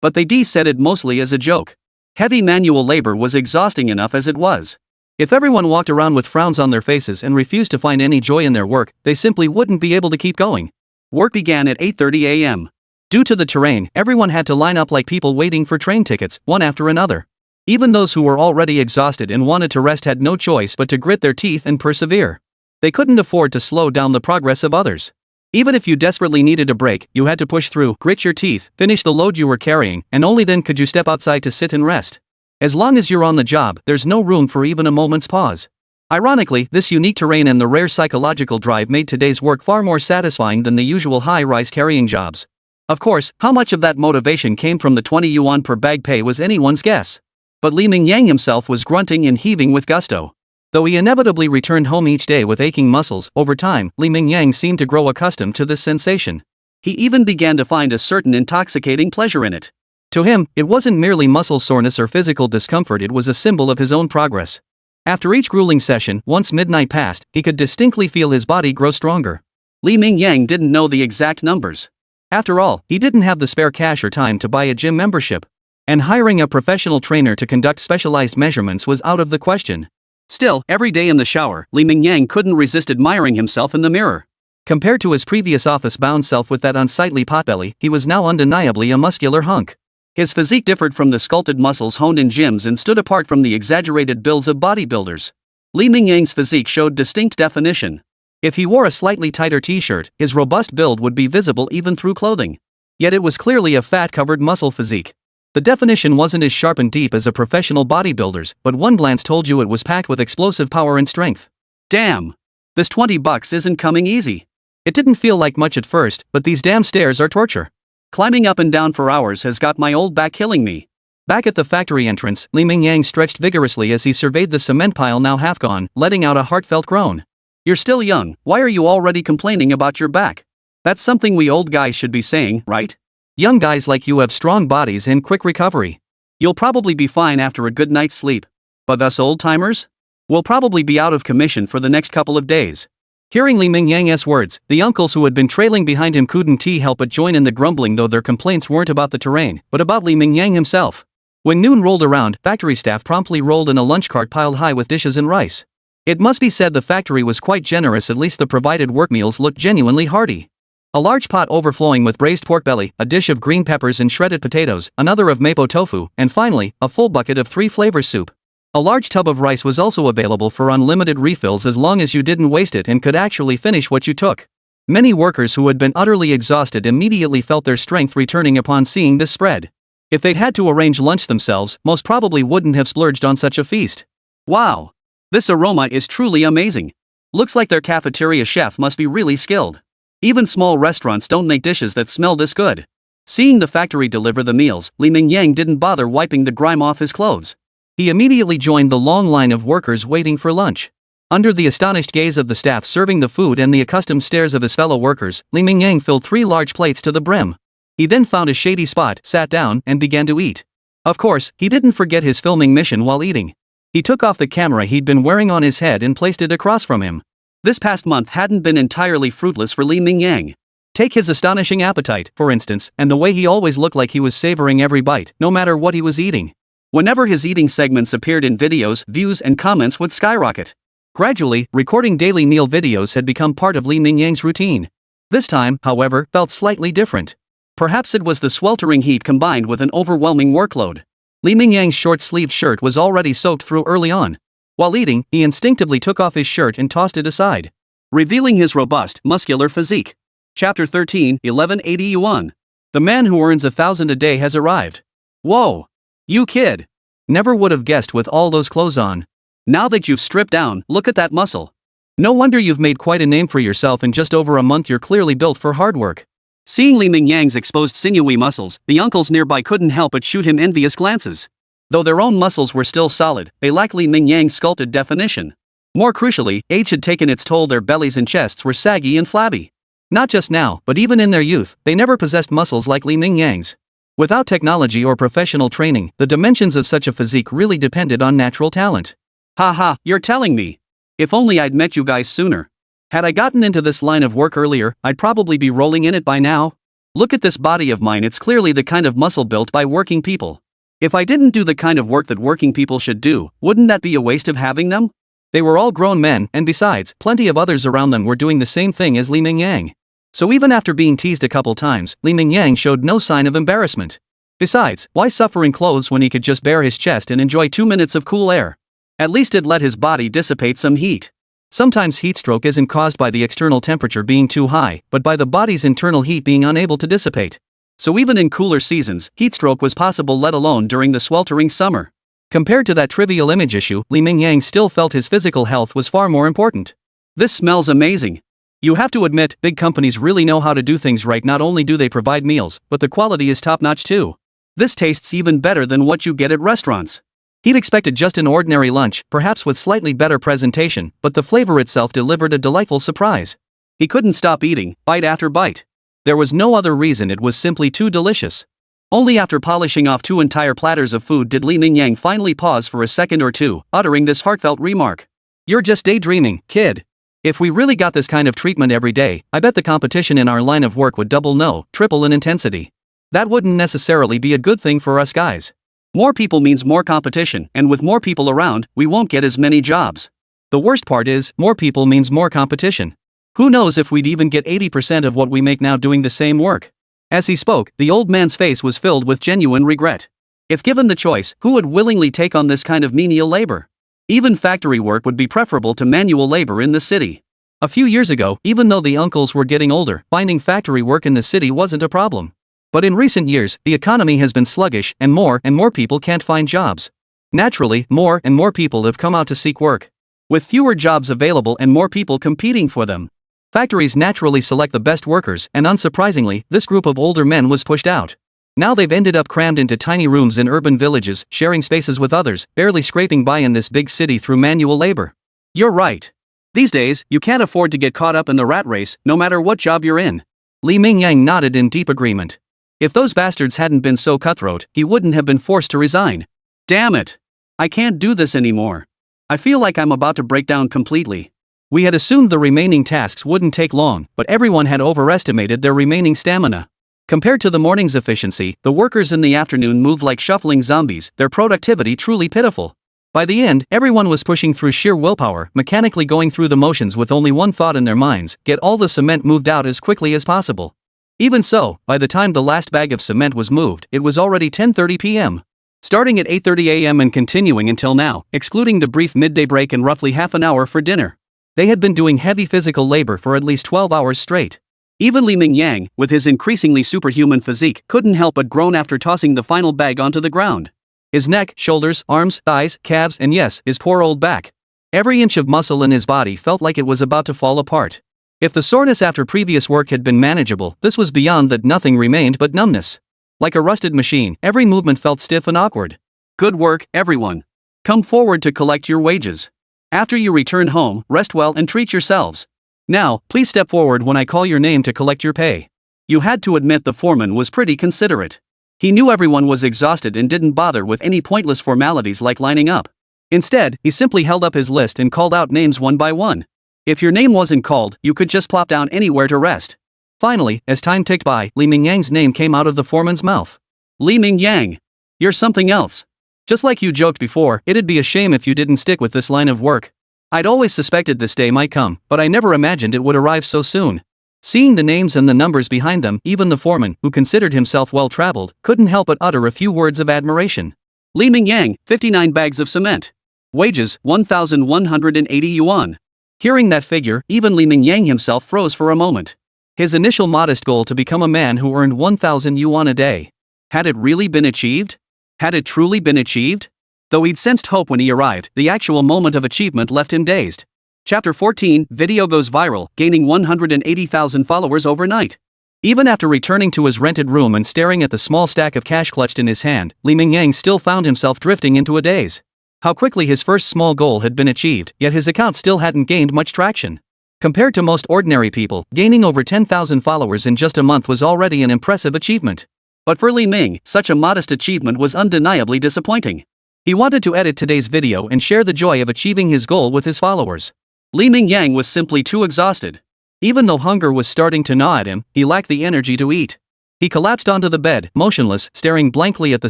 but they said it mostly as a joke. Heavy manual labor was exhausting enough as it was. If everyone walked around with frowns on their faces and refused to find any joy in their work, they simply wouldn't be able to keep going. Work began at 8:30 a.m. Due to the terrain, everyone had to line up like people waiting for train tickets, one after another. Even those who were already exhausted and wanted to rest had no choice but to grit their teeth and persevere. They couldn't afford to slow down the progress of others. Even if you desperately needed a break, you had to push through, grit your teeth, finish the load you were carrying, and only then could you step outside to sit and rest. As long as you're on the job, there's no room for even a moment's pause. Ironically, this unique terrain and the rare psychological drive made today's work far more satisfying than the usual high-rise carrying jobs. Of course, how much of that motivation came from the 20 yuan per bag pay was anyone's guess. But Mingyang himself was grunting and heaving with gusto. Though he inevitably returned home each day with aching muscles, over time, Mingyang seemed to grow accustomed to this sensation. He even began to find a certain intoxicating pleasure in it. To him, it wasn't merely muscle soreness or physical discomfort, it was a symbol of his own progress. After each grueling session, once midnight passed, he could distinctly feel his body grow stronger. Mingyang didn't know the exact numbers. After all, he didn't have the spare cash or time to buy a gym membership. And hiring a professional trainer to conduct specialized measurements was out of the question. Still, every day in the shower, Mingyang couldn't resist admiring himself in the mirror. Compared to his previous office-bound self with that unsightly potbelly, he was now undeniably a muscular hunk. His physique differed from the sculpted muscles honed in gyms and stood apart from the exaggerated builds of bodybuilders. Mingyang's physique showed distinct definition. If he wore a slightly tighter t-shirt, his robust build would be visible even through clothing. Yet it was clearly a fat-covered muscle physique. The definition wasn't as sharp and deep as a professional bodybuilder's, but one glance told you it was packed with explosive power and strength. Damn! This $20 isn't coming easy. It didn't feel like much at first, but these damn stairs are torture. Climbing up and down for hours has got my old back killing me. Back at the factory entrance, Mingyang stretched vigorously as he surveyed the cement pile now half gone, letting out a heartfelt groan. You're still young, why are you already complaining about your back? That's something we old guys should be saying, right? Young guys like you have strong bodies and quick recovery. You'll probably be fine after a good night's sleep. But us old-timers? We'll probably be out of commission for the next couple of days. Hearing Mingyang's words, the uncles who had been trailing behind him couldn't help but join in the grumbling, though their complaints weren't about the terrain, but about Mingyang himself. When noon rolled around, factory staff promptly rolled in a lunch cart piled high with dishes and rice. It must be said the factory was quite generous, at least the provided work meals looked genuinely hearty. A large pot overflowing with braised pork belly, a dish of green peppers and shredded potatoes, another of mapo tofu, and finally, a full bucket of 3 flavors soup. A large tub of rice was also available for unlimited refills as long as you didn't waste it and could actually finish what you took. Many workers who had been utterly exhausted immediately felt their strength returning upon seeing this spread. If they'd had to arrange lunch themselves, most probably wouldn't have splurged on such a feast. Wow! This aroma is truly amazing. Looks like their cafeteria chef must be really skilled. Even small restaurants don't make dishes that smell this good. Seeing the factory deliver the meals, Mingyang didn't bother wiping the grime off his clothes. He immediately joined the long line of workers waiting for lunch. Under the astonished gaze of the staff serving the food and the accustomed stares of his fellow workers, Mingyang filled 3 large plates to the brim. He then found a shady spot, sat down, and began to eat. Of course, he didn't forget his filming mission while eating. He took off the camera he'd been wearing on his head and placed it across from him. This past month hadn't been entirely fruitless for Mingyang. Take his astonishing appetite, for instance, and the way he always looked like he was savoring every bite, no matter what he was eating. Whenever his eating segments appeared in videos, views and comments would skyrocket. Gradually, recording daily meal videos had become part of Mingyang's routine. This time, however, felt slightly different. Perhaps it was the sweltering heat combined with an overwhelming workload. Mingyang's short-sleeved shirt was already soaked through early on. While eating, he instinctively took off his shirt and tossed it aside, revealing his robust, muscular physique. Chapter 13, 1180 yuan. The man who earns 1,000 a day has arrived. Whoa! You kid! Never would have guessed with all those clothes on. Now that you've stripped down, look at that muscle. No wonder you've made quite a name for yourself in just over a month. You're clearly built for hard work. Seeing Mingyang's exposed sinewy muscles, the uncles nearby couldn't help but shoot him envious glances. Though their own muscles were still solid, they lacked Mingyang's sculpted definition. More crucially, age had taken its toll. Their bellies and chests were saggy and flabby. Not just now, but even in their youth, they never possessed muscles like Mingyang's. Without technology or professional training, the dimensions of such a physique really depended on natural talent. Haha, you're telling me. If only I'd met you guys sooner. Had I gotten into this line of work earlier, I'd probably be rolling in it by now. Look at this body of mine. It's clearly the kind of muscle built by working people. If I didn't do the kind of work that working people should do, wouldn't that be a waste of having them? They were all grown men, and besides, plenty of others around them were doing the same thing as Mingyang. So even after being teased a couple times, Mingyang showed no sign of embarrassment. Besides, why suffer in clothes when he could just bare his chest and enjoy 2 minutes of cool air? At least it let his body dissipate some heat. Sometimes heatstroke isn't caused by the external temperature being too high, but by the body's internal heat being unable to dissipate. So even in cooler seasons, heatstroke was possible, let alone during the sweltering summer. Compared to that trivial image issue, Mingyang still felt his physical health was far more important. This smells amazing. You have to admit, big companies really know how to do things right. Not only do they provide meals, but the quality is top-notch too. This tastes even better than what you get at restaurants. He'd expected just an ordinary lunch, perhaps with slightly better presentation, but the flavor itself delivered a delightful surprise. He couldn't stop eating, bite after bite. There was no other reason. It was simply too delicious. Only after polishing off 2 entire platters of food did Mingyang finally pause for a second or two, uttering this heartfelt remark. You're just daydreaming, kid. If we really got this kind of treatment every day, I bet the competition in our line of work would double, no, triple in intensity. That wouldn't necessarily be a good thing for us guys. More people means more competition, and with more people around, we won't get as many jobs. The worst part is, more people means more competition. Who knows if we'd even get 80% of what we make now doing the same work. As he spoke, the old man's face was filled with genuine regret. If given the choice, who would willingly take on this kind of menial labor? Even factory work would be preferable to manual labor in the city. A few years ago, even though the uncles were getting older, finding factory work in the city wasn't a problem. But in recent years, the economy has been sluggish, and more people can't find jobs. Naturally, more and more people have come out to seek work. With fewer jobs available and more people competing for them, factories naturally select the best workers, and unsurprisingly, this group of older men was pushed out. Now they've ended up crammed into tiny rooms in urban villages, sharing spaces with others, barely scraping by in this big city through manual labor. You're right. These days, you can't afford to get caught up in the rat race, no matter what job you're in. Mingyang nodded in deep agreement. If those bastards hadn't been so cutthroat, he wouldn't have been forced to resign. Damn it! I can't do this anymore. I feel like I'm about to break down completely. We had assumed the remaining tasks wouldn't take long, but everyone had overestimated their remaining stamina. Compared to the morning's efficiency, the workers in the afternoon moved like shuffling zombies, their productivity truly pitiful. By the end, everyone was pushing through sheer willpower, mechanically going through the motions with only one thought in their minds: get all the cement moved out as quickly as possible. Even so, by the time the last bag of cement was moved, it was already 10:30 p.m. Starting at 8:30 a.m. and continuing until now, excluding the brief midday break and roughly half an hour for dinner. They had been doing heavy physical labor for at least 12 hours straight. Even Li Mingyang, with his increasingly superhuman physique, couldn't help but groan after tossing the final bag onto the ground. His neck, shoulders, arms, thighs, calves, and yes, his poor old back. Every inch of muscle in his body felt like it was about to fall apart. If the soreness after previous work had been manageable, this was beyond that. Nothing remained but numbness. Like a rusted machine, every movement felt stiff and awkward. Good work, everyone. Come forward to collect your wages. After you return home, rest well and treat yourselves. Now, please step forward when I call your name to collect your pay. You had to admit the foreman was pretty considerate. He knew everyone was exhausted and didn't bother with any pointless formalities like lining up. Instead, he simply held up his list and called out names one by one. If your name wasn't called, you could just plop down anywhere to rest. Finally, as time ticked by, Li Mingyang's name came out of the foreman's mouth. Li Mingyang. You're something else. Just like you joked before, it'd be a shame if you didn't stick with this line of work. I'd always suspected this day might come, but I never imagined it would arrive so soon. Seeing the names and the numbers behind them, even the foreman, who considered himself well-traveled, couldn't help but utter a few words of admiration. Li Mingyang, 59 bags of cement. Wages, 1,180 yuan. Hearing that figure, even Li Mingyang himself froze for a moment. His initial modest goal to become a man who earned 1,000 yuan a day. Had it really been achieved? Had it truly been achieved? Though he'd sensed hope when he arrived, the actual moment of achievement left him dazed. Chapter 14, video goes viral, gaining 180,000 followers overnight. Even after returning to his rented room and staring at the small stack of cash clutched in his hand, Li Mingyang still found himself drifting into a daze. How quickly his first small goal had been achieved, yet his account still hadn't gained much traction. Compared to most ordinary people, gaining over 10,000 followers in just a month was already an impressive achievement. But for Li Ming, such a modest achievement was undeniably disappointing. He wanted to edit today's video and share the joy of achieving his goal with his followers. Li Mingyang was simply too exhausted. Even though hunger was starting to gnaw at him, he lacked the energy to eat. He collapsed onto the bed, motionless, staring blankly at the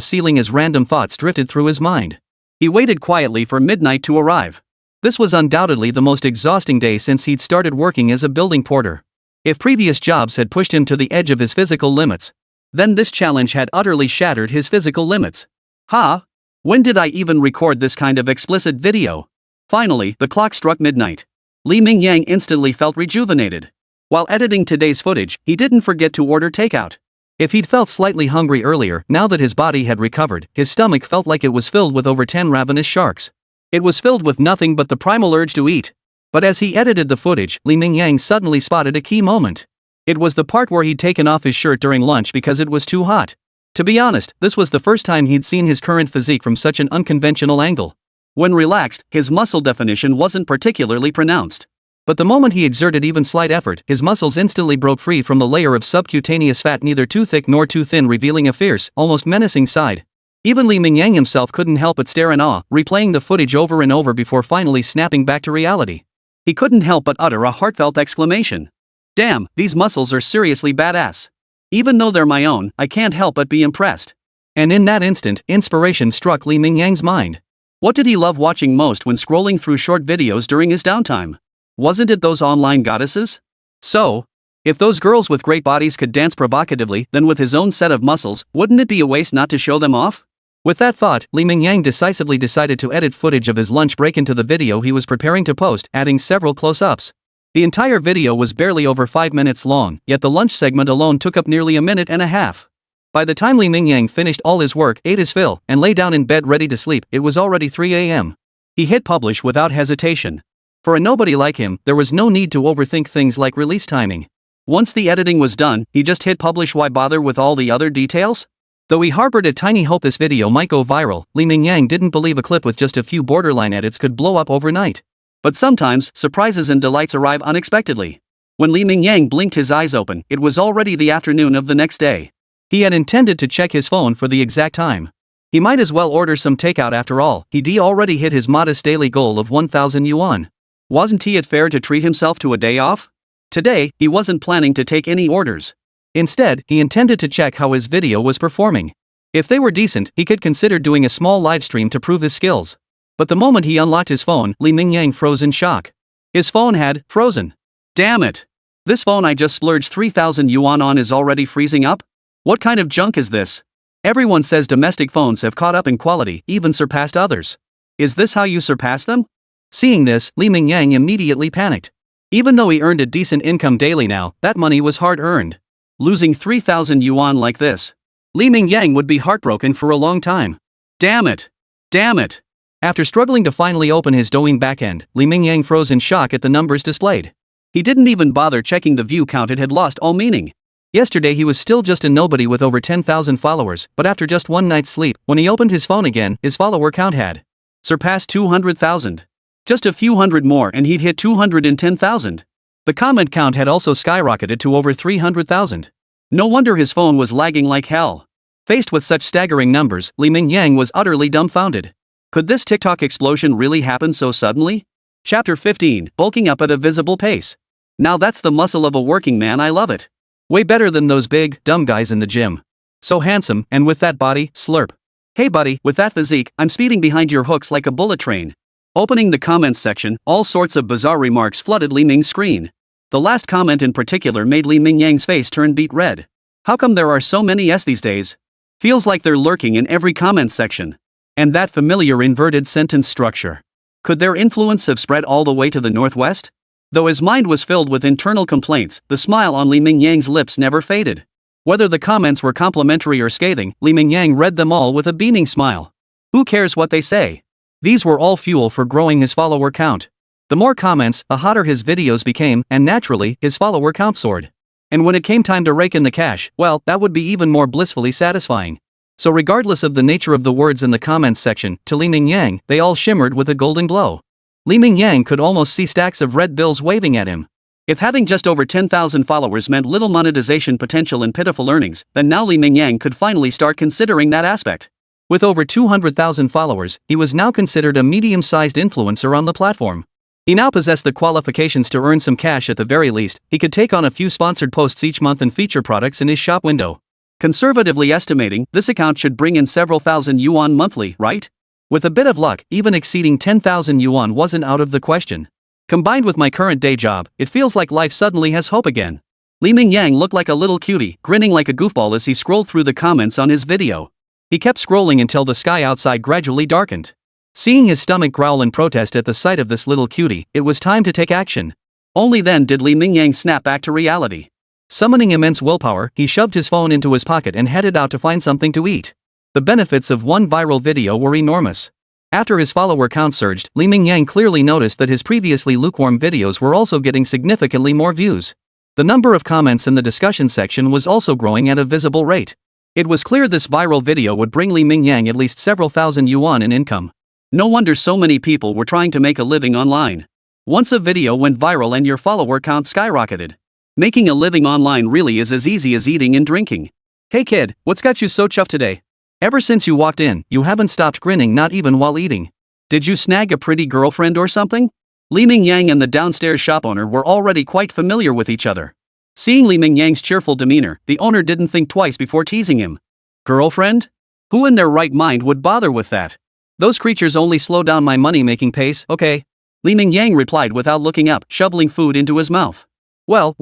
ceiling as random thoughts drifted through his mind. He waited quietly for midnight to arrive. This was undoubtedly the most exhausting day since he'd started working as a building porter. If previous jobs had pushed him to the edge of his physical limits, then this challenge had utterly shattered his physical limits. When did I even record this kind of explicit video? Finally, the clock struck midnight. Li Mingyang instantly felt rejuvenated. While editing today's footage, he didn't forget to order takeout. If he'd felt slightly hungry earlier, now that his body had recovered, his stomach felt like it was filled with over 10 ravenous sharks. It was filled with nothing but the primal urge to eat. But as he edited the footage, Li Mingyang suddenly spotted a key moment. It was the part where he'd taken off his shirt during lunch because it was too hot. To be honest, this was the first time he'd seen his current physique from such an unconventional angle. When relaxed, his muscle definition wasn't particularly pronounced. But the moment he exerted even slight effort, his muscles instantly broke free from the layer of subcutaneous fat, neither too thick nor too thin, revealing a fierce, almost menacing side. Even Li Mingyang himself couldn't help but stare in awe, replaying the footage over and over before finally snapping back to reality. He couldn't help but utter a heartfelt exclamation. Damn, these muscles are seriously badass. Even though they're my own, I can't help but be impressed. And in that instant, inspiration struck Li Mingyang's mind. What did he love watching most when scrolling through short videos during his downtime? Wasn't it those online goddesses? So, if those girls with great bodies could dance provocatively, then with his own set of muscles, wouldn't it be a waste not to show them off? With that thought, Li Mingyang decisively decided to edit footage of his lunch break into the video he was preparing to post, adding several close-ups. The entire video was barely over 5 minutes long, yet the lunch segment alone took up nearly a minute and a half. By the time Li Mingyang finished all his work, ate his fill, and lay down in bed ready to sleep, it was already 3 a.m. He hit publish without hesitation. For a nobody like him, there was no need to overthink things like release timing. Once the editing was done, he just hit publish. Why bother with all the other details? Though he harbored a tiny hope this video might go viral, Li Mingyang didn't believe a clip with just a few borderline edits could blow up overnight. But sometimes, surprises and delights arrive unexpectedly. When Li Mingyang blinked his eyes open, it was already the afternoon of the next day. He had intended to check his phone for the exact time. He might as well order some takeout after all. He'd already hit his modest daily goal of 1,000 yuan. Wasn't it fair to treat himself to a day off? Today, he wasn't planning to take any orders. Instead, he intended to check how his video was performing. If they were decent, he could consider doing a small livestream to prove his skills. But the moment he unlocked his phone, Mingyang froze in shock. His phone had frozen. Damn it! This phone I just splurged 3,000 yuan on is already freezing up? What kind of junk is this? Everyone says domestic phones have caught up in quality, even surpassed others. Is this how you surpass them? Seeing this, Mingyang immediately panicked. Even though he earned a decent income daily now, that money was hard-earned. Losing 3,000 yuan like this. Mingyang would be heartbroken for a long time. Damn it! Damn it! After struggling to finally open his Douyin backend, Mingyang froze in shock at the numbers displayed. He didn't even bother checking the view count, it had lost all meaning. Yesterday he was still just a nobody with over 10,000 followers, but after just one night's sleep, when he opened his phone again, his follower count had surpassed 200,000. Just a few hundred more and he'd hit 210,000. The comment count had also skyrocketed to over 300,000. No wonder his phone was lagging like hell. Faced with such staggering numbers, Mingyang was utterly dumbfounded. Could this TikTok explosion really happen so suddenly? Chapter 15, Bulking Up at a Visible Pace. Now that's the muscle of a working man, I love it. Way better than those big, dumb guys in the gym. So handsome, and with that body, slurp. Hey buddy, with that physique, I'm speeding behind your hooks like a bullet train. Opening the comments section, all sorts of bizarre remarks flooded Li Ming's screen. The last comment in particular made Li Mingyang's face turn beet red. How come there are so many S these days? Feels like they're lurking in every comment section. And that familiar inverted sentence structure. Could their influence have spread all the way to the northwest? Though his mind was filled with internal complaints, the smile on Li Mingyang's lips never faded. Whether the comments were complimentary or scathing, Li Mingyang read them all with a beaming smile. Who cares what they say? These were all fuel for growing his follower count. The more comments, the hotter his videos became, and naturally, his follower count soared. And when it came time to rake in the cash, well, that would be even more blissfully satisfying. So regardless of the nature of the words in the comments section, to Li Mingyang, they all shimmered with a golden glow. Li Mingyang could almost see stacks of red bills waving at him. If having just over 10,000 followers meant little monetization potential and pitiful earnings, then now Li Mingyang could finally start considering that aspect. With over 200,000 followers, he was now considered a medium-sized influencer on the platform. He now possessed the qualifications to earn some cash at the very least. He could take on a few sponsored posts each month and feature products in his shop window. Conservatively estimating, this account should bring in several thousand yuan monthly, right? With a bit of luck, even exceeding 10,000 yuan wasn't out of the question. Combined with my current day job, it feels like life suddenly has hope again. Li Mingyang looked like a little cutie, grinning like a goofball as he scrolled through the comments on his video. He kept scrolling until the sky outside gradually darkened. Seeing his stomach growl in protest at the sight of this little cutie, it was time to take action. Only then did Li Mingyang snap back to reality. Summoning immense willpower, he shoved his phone into his pocket and headed out to find something to eat. The benefits of one viral video were enormous. After his follower count surged, Li Mingyang clearly noticed that his previously lukewarm videos were also getting significantly more views. The number of comments in the discussion section was also growing at a visible rate. It was clear this viral video would bring Li Mingyang at least several thousand yuan in income. No wonder so many people were trying to make a living online. Once a video went viral and your follower count skyrocketed. Making a living online really is as easy as eating and drinking. Hey kid, what's got you so chuffed today? Ever since you walked in, you haven't stopped grinning, not even while eating. Did you snag a pretty girlfriend or something? Li Mingyang and the downstairs shop owner were already quite familiar with each other. Seeing Li Mingyang's cheerful demeanor, the owner didn't think twice before teasing him. Girlfriend? Who in their right mind would bother with that? Those creatures only slow down my money-making pace, okay? Li Mingyang replied without looking up, shoveling food into his mouth. Well,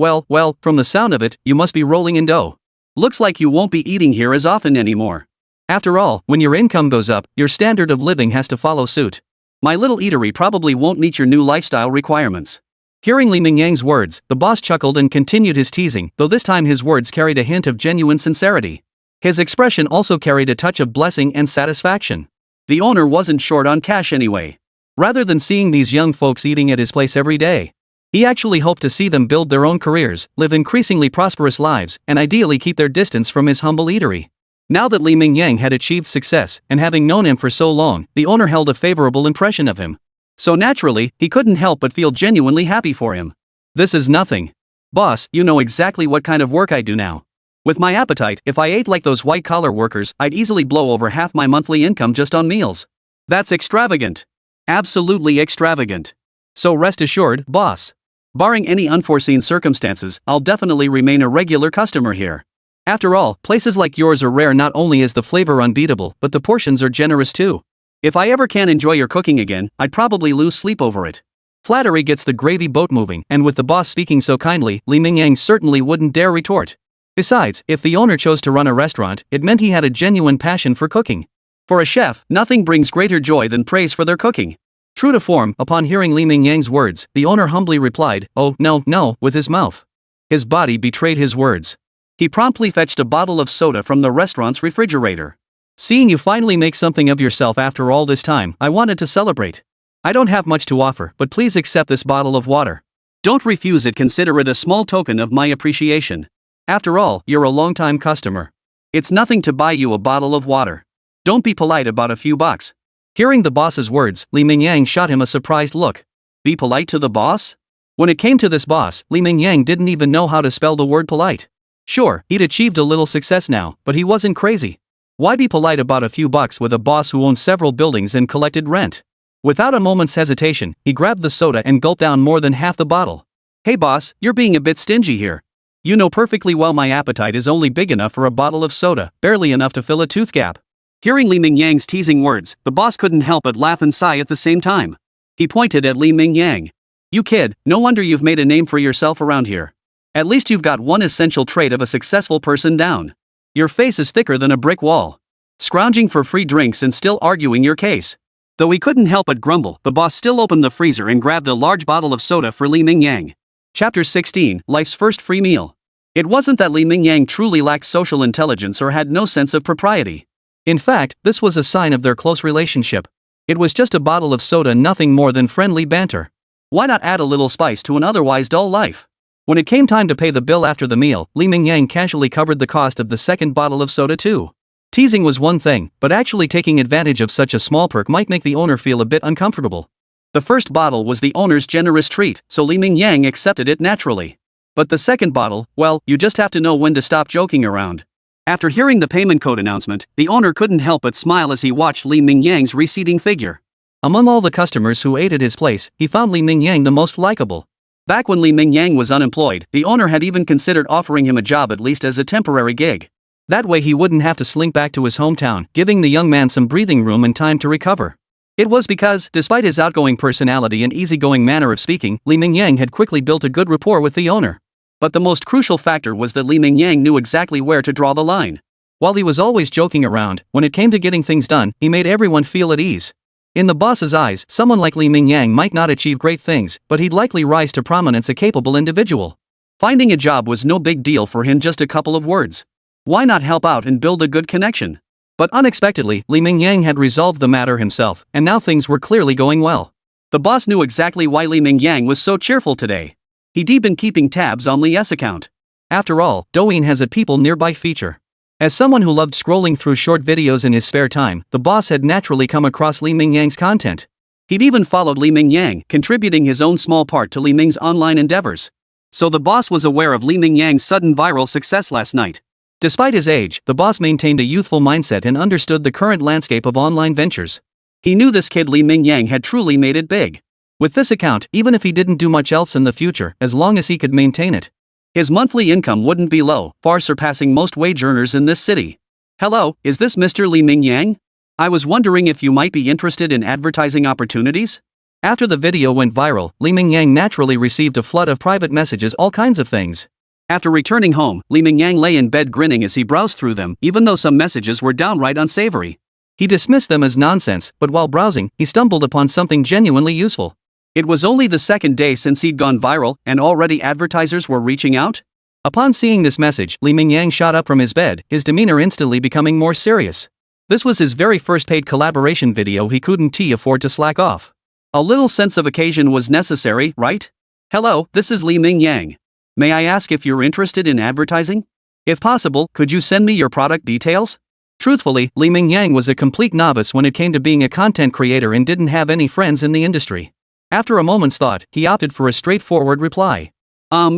from the sound of it, you must be rolling in dough. Looks like you won't be eating here as often anymore. After all, when your income goes up, your standard of living has to follow suit. My little eatery probably won't meet your new lifestyle requirements. Hearing Li Mingyang's words, the boss chuckled and continued his teasing, though this time his words carried a hint of genuine sincerity. His expression also carried a touch of blessing and satisfaction. The owner wasn't short on cash anyway. Rather than seeing these young folks eating at his place every day, he actually hoped to see them build their own careers, live increasingly prosperous lives, and ideally keep their distance from his humble eatery. Now that Li Mingyang had achieved success, and having known him for so long, the owner held a favorable impression of him. So naturally, he couldn't help but feel genuinely happy for him. This is nothing. Boss, you know exactly what kind of work I do now. With my appetite, if I ate like those white-collar workers, I'd easily blow over half my monthly income just on meals. That's extravagant. Absolutely extravagant. So rest assured, boss. Barring any unforeseen circumstances, I'll definitely remain a regular customer here. After all, places like yours are rare. Not only is the flavor unbeatable, but the portions are generous too. If I ever can enjoy your cooking again, I'd probably lose sleep over it. Flattery gets the gravy boat moving, and with the boss speaking so kindly, Li Mingyang certainly wouldn't dare retort. Besides, if the owner chose to run a restaurant, it meant he had a genuine passion for cooking. For a chef, nothing brings greater joy than praise for their cooking. True to form, upon hearing Li Mingyang's words, the owner humbly replied, "Oh, no," with his mouth. His body betrayed his words. He promptly fetched a bottle of soda from the restaurant's refrigerator. "Seeing you finally make something of yourself after all this time, I wanted to celebrate. I don't have much to offer, but please accept this bottle of water. Don't refuse it, consider it a small token of my appreciation. After all, you're a long-time customer. It's nothing to buy you a bottle of water. Don't be polite about a few bucks." Hearing the boss's words, Li Mingyang shot him a surprised look. Be polite to the boss? When it came to this boss, Li Mingyang didn't even know how to spell the word polite. Sure, he'd achieved a little success now, but he wasn't crazy. Why be polite about a few bucks with a boss who owned several buildings and collected rent? Without a moment's hesitation, he grabbed the soda and gulped down more than half the bottle. "Hey boss, you're being a bit stingy here. You know perfectly well my appetite is only big enough for a bottle of soda, barely enough to fill a tooth gap." Hearing Li Mingyang's teasing words, the boss couldn't help but laugh and sigh at the same time. He pointed at Li Mingyang. "You kid, no wonder you've made a name for yourself around here. At least you've got one essential trait of a successful person down. Your face is thicker than a brick wall. Scrounging for free drinks and still arguing your case." Though he couldn't help but grumble, the boss still opened the freezer and grabbed a large bottle of soda for Li Mingyang. Chapter 16, Life's First Free Meal. It wasn't that Li Mingyang truly lacked social intelligence or had no sense of propriety. In fact, this was a sign of their close relationship. It was just a bottle of soda, nothing more than friendly banter. Why not add a little spice to an otherwise dull life? When it came time to pay the bill after the meal, Li Mingyang casually covered the cost of the second bottle of soda too. Teasing was one thing, but actually taking advantage of such a small perk might make the owner feel a bit uncomfortable. The first bottle was the owner's generous treat, so Li Mingyang accepted it naturally. But the second bottle, well, you just have to know when to stop joking around. After hearing the payment code announcement, the owner couldn't help but smile as he watched Li Mingyang's receding figure. Among all the customers who ate at his place, he found Li Mingyang the most likable. Back when Li Mingyang was unemployed, the owner had even considered offering him a job, at least as a temporary gig. That way he wouldn't have to slink back to his hometown, giving the young man some breathing room and time to recover. It was because, despite his outgoing personality and easygoing manner of speaking, Li Mingyang had quickly built a good rapport with the owner. But the most crucial factor was that Li Mingyang knew exactly where to draw the line. While he was always joking around, when it came to getting things done, he made everyone feel at ease. In the boss's eyes, someone like Li Mingyang might not achieve great things, but he'd likely rise to prominence, a capable individual. Finding a job was no big deal for him, just a couple of words. Why not help out and build a good connection? But unexpectedly, Li Mingyang had resolved the matter himself, and now things were clearly going well. The boss knew exactly why Li Mingyang was so cheerful today. He'd been keeping tabs on Li's account. After all, Douyin has a people nearby feature. As someone who loved scrolling through short videos in his spare time, the boss had naturally come across Li Mingyang's content. He'd even followed Li Mingyang, contributing his own small part to Li Ming's online endeavors. So the boss was aware of Li Mingyang's sudden viral success last night. Despite his age, the boss maintained a youthful mindset and understood the current landscape of online ventures. He knew this kid Li Mingyang had truly made it big. With this account, even if he didn't do much else in the future, as long as he could maintain it, his monthly income wouldn't be low, far surpassing most wage earners in this city. "Hello, is this Mr. Li Mingyang? I was wondering if you might be interested in advertising opportunities?" After the video went viral, Li Mingyang naturally received a flood of private messages, all kinds of things. After returning home, Li Mingyang lay in bed grinning as he browsed through them, even though some messages were downright unsavory. He dismissed them as nonsense, but while browsing, he stumbled upon something genuinely useful. It was only the second day since he'd gone viral, and already advertisers were reaching out? Upon seeing this message, Li Mingyang shot up from his bed, his demeanor instantly becoming more serious. This was his very first paid collaboration video. He couldn't afford to slack off. A little sense of occasion was necessary, right? "Hello, this is Li Mingyang. May I ask if you're interested in advertising? If possible, could you send me your product details?" Truthfully, Li Mingyang was a complete novice when it came to being a content creator and didn't have any friends in the industry. After a moment's thought, he opted for a straightforward reply.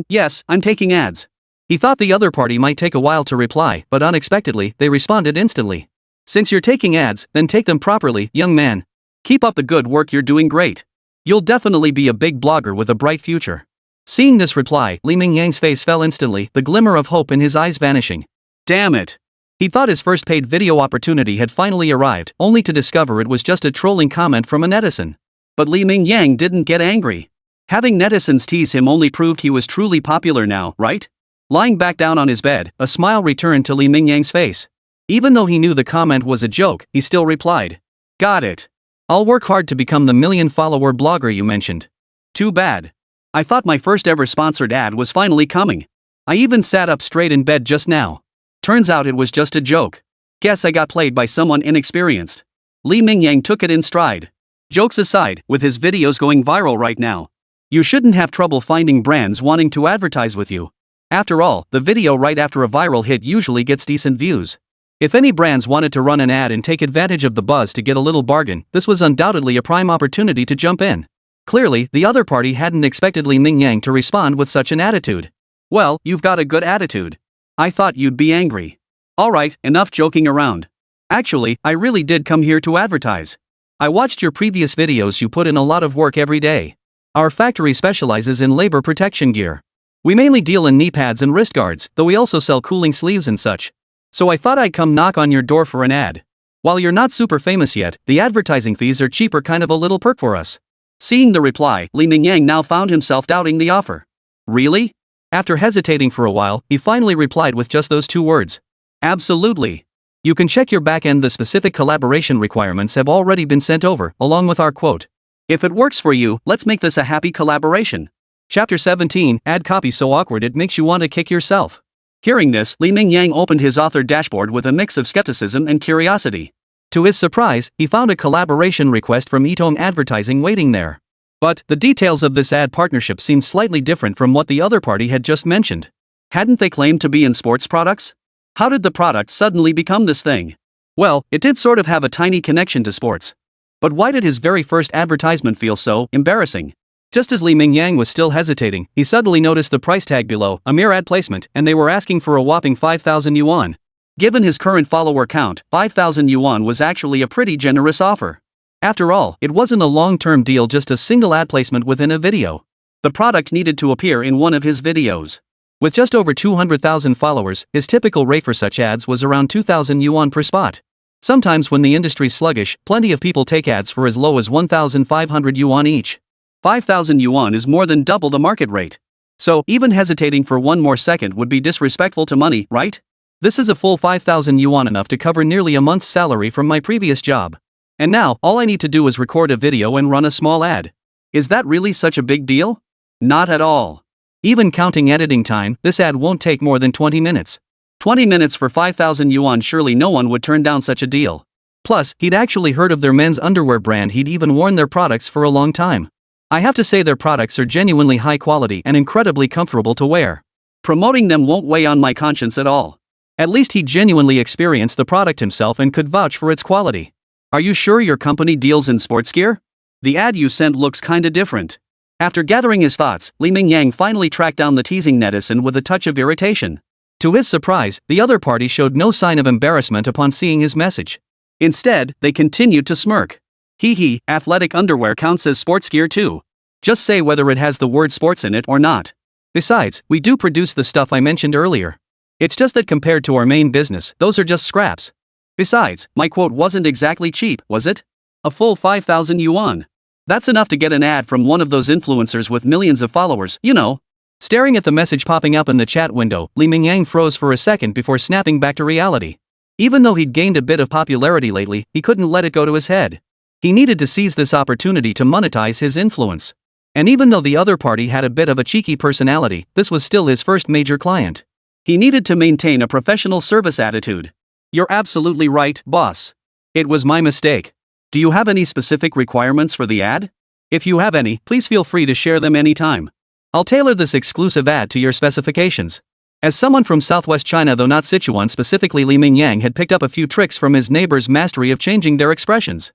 Yes, I'm taking ads." He thought the other party might take a while to reply, but unexpectedly, they responded instantly. "Since you're taking ads, then take them properly, young man. Keep up the good work, you're doing great. You'll definitely be a big blogger with a bright future." Seeing this reply, Li Mingyang's face fell instantly, the glimmer of hope in his eyes vanishing. Damn it. He thought his first paid video opportunity had finally arrived, only to discover it was just a trolling comment from a netizen. But Li Mingyang didn't get angry. Having netizens tease him only proved he was truly popular now, right? Lying back down on his bed, a smile returned to Li Mingyang's face. Even though he knew the comment was a joke, he still replied. Got it. I'll work hard to become the million-follower blogger you mentioned. Too bad. I thought my first ever sponsored ad was finally coming. I even sat up straight in bed just now. Turns out it was just a joke. Guess I got played by someone inexperienced. Li Mingyang took it in stride. Jokes aside, with his videos going viral right now, you shouldn't have trouble finding brands wanting to advertise with you. After all, the video right after a viral hit usually gets decent views. If any brands wanted to run an ad and take advantage of the buzz to get a little bargain, this was undoubtedly a prime opportunity to jump in. Clearly, the other party hadn't expected Li Mingyang to respond with such an attitude. Well, you've got a good attitude. I thought you'd be angry. Alright, enough joking around. Actually, I really did come here to advertise. I watched your previous videos. You put in a lot of work every day. Our factory specializes in labor protection gear. We mainly deal in knee pads and wrist guards, though we also sell cooling sleeves and such. So I thought I'd come knock on your door for an ad. While you're not super famous yet, the advertising fees are cheaper, kind of a little perk for us. Seeing the reply, Li Mingyang now found himself doubting the offer. Really? After hesitating for a while, he finally replied with just those two words. Absolutely. You can check your back end. The specific collaboration requirements have already been sent over, along with our quote. If it works for you, let's make this a happy collaboration. Chapter 17, ad copy so awkward it makes you want to kick yourself. Hearing this, Li Mingyang opened his author dashboard with a mix of skepticism and curiosity. To his surprise, he found a collaboration request from Etong Advertising waiting there. But the details of this ad partnership seemed slightly different from what the other party had just mentioned. Hadn't they claimed to be in sports products? How did the product suddenly become this thing? Well, it did sort of have a tiny connection to sports. But why did his very first advertisement feel so embarrassing? Just as Li Mingyang was still hesitating, he suddenly noticed the price tag below, a mere ad placement, and they were asking for a whopping 5,000 yuan. Given his current follower count, 5,000 yuan was actually a pretty generous offer. After all, it wasn't a long-term deal, just a single ad placement within a video. The product needed to appear in one of his videos. With just over 200,000 followers, his typical rate for such ads was around 2,000 yuan per spot. Sometimes when the industry's sluggish, plenty of people take ads for as low as 1,500 yuan each. 5,000 yuan is more than double the market rate. So, even hesitating for one more second would be disrespectful to money, right? This is a full 5,000 yuan, enough to cover nearly a month's salary from my previous job. And now, all I need to do is record a video and run a small ad. Is that really such a big deal? Not at all. Even counting editing time, this ad won't take more than 20 minutes. 20 minutes for 5,000 yuan, surely no one would turn down such a deal. Plus, he'd actually heard of their men's underwear brand. He'd even worn their products for a long time. I have to say their products are genuinely high quality and incredibly comfortable to wear. Promoting them won't weigh on my conscience at all. At least he genuinely experienced the product himself and could vouch for its quality. Are you sure your company deals in sports gear? The ad you sent looks kinda different. After gathering his thoughts, Li Mingyang finally tracked down the teasing netizen with a touch of irritation. To his surprise, the other party showed no sign of embarrassment upon seeing his message. Instead, they continued to smirk. Hee, athletic underwear counts as sports gear too. Just say whether it has the word sports in it or not. Besides, we do produce the stuff I mentioned earlier. It's just that compared to our main business, those are just scraps. Besides, my quote wasn't exactly cheap, was it? A full 5,000 yuan. That's enough to get an ad from one of those influencers with millions of followers, you know. Staring at the message popping up in the chat window, Li Mingyang froze for a second before snapping back to reality. Even though he'd gained a bit of popularity lately, he couldn't let it go to his head. He needed to seize this opportunity to monetize his influence. And even though the other party had a bit of a cheeky personality, this was still his first major client. He needed to maintain a professional service attitude. You're absolutely right, boss. It was my mistake. Do you have any specific requirements for the ad? If you have any, please feel free to share them anytime. I'll tailor this exclusive ad to your specifications. As someone from Southwest China, though not Sichuan specifically, Li Mingyang had picked up a few tricks from his neighbor's mastery of changing their expressions.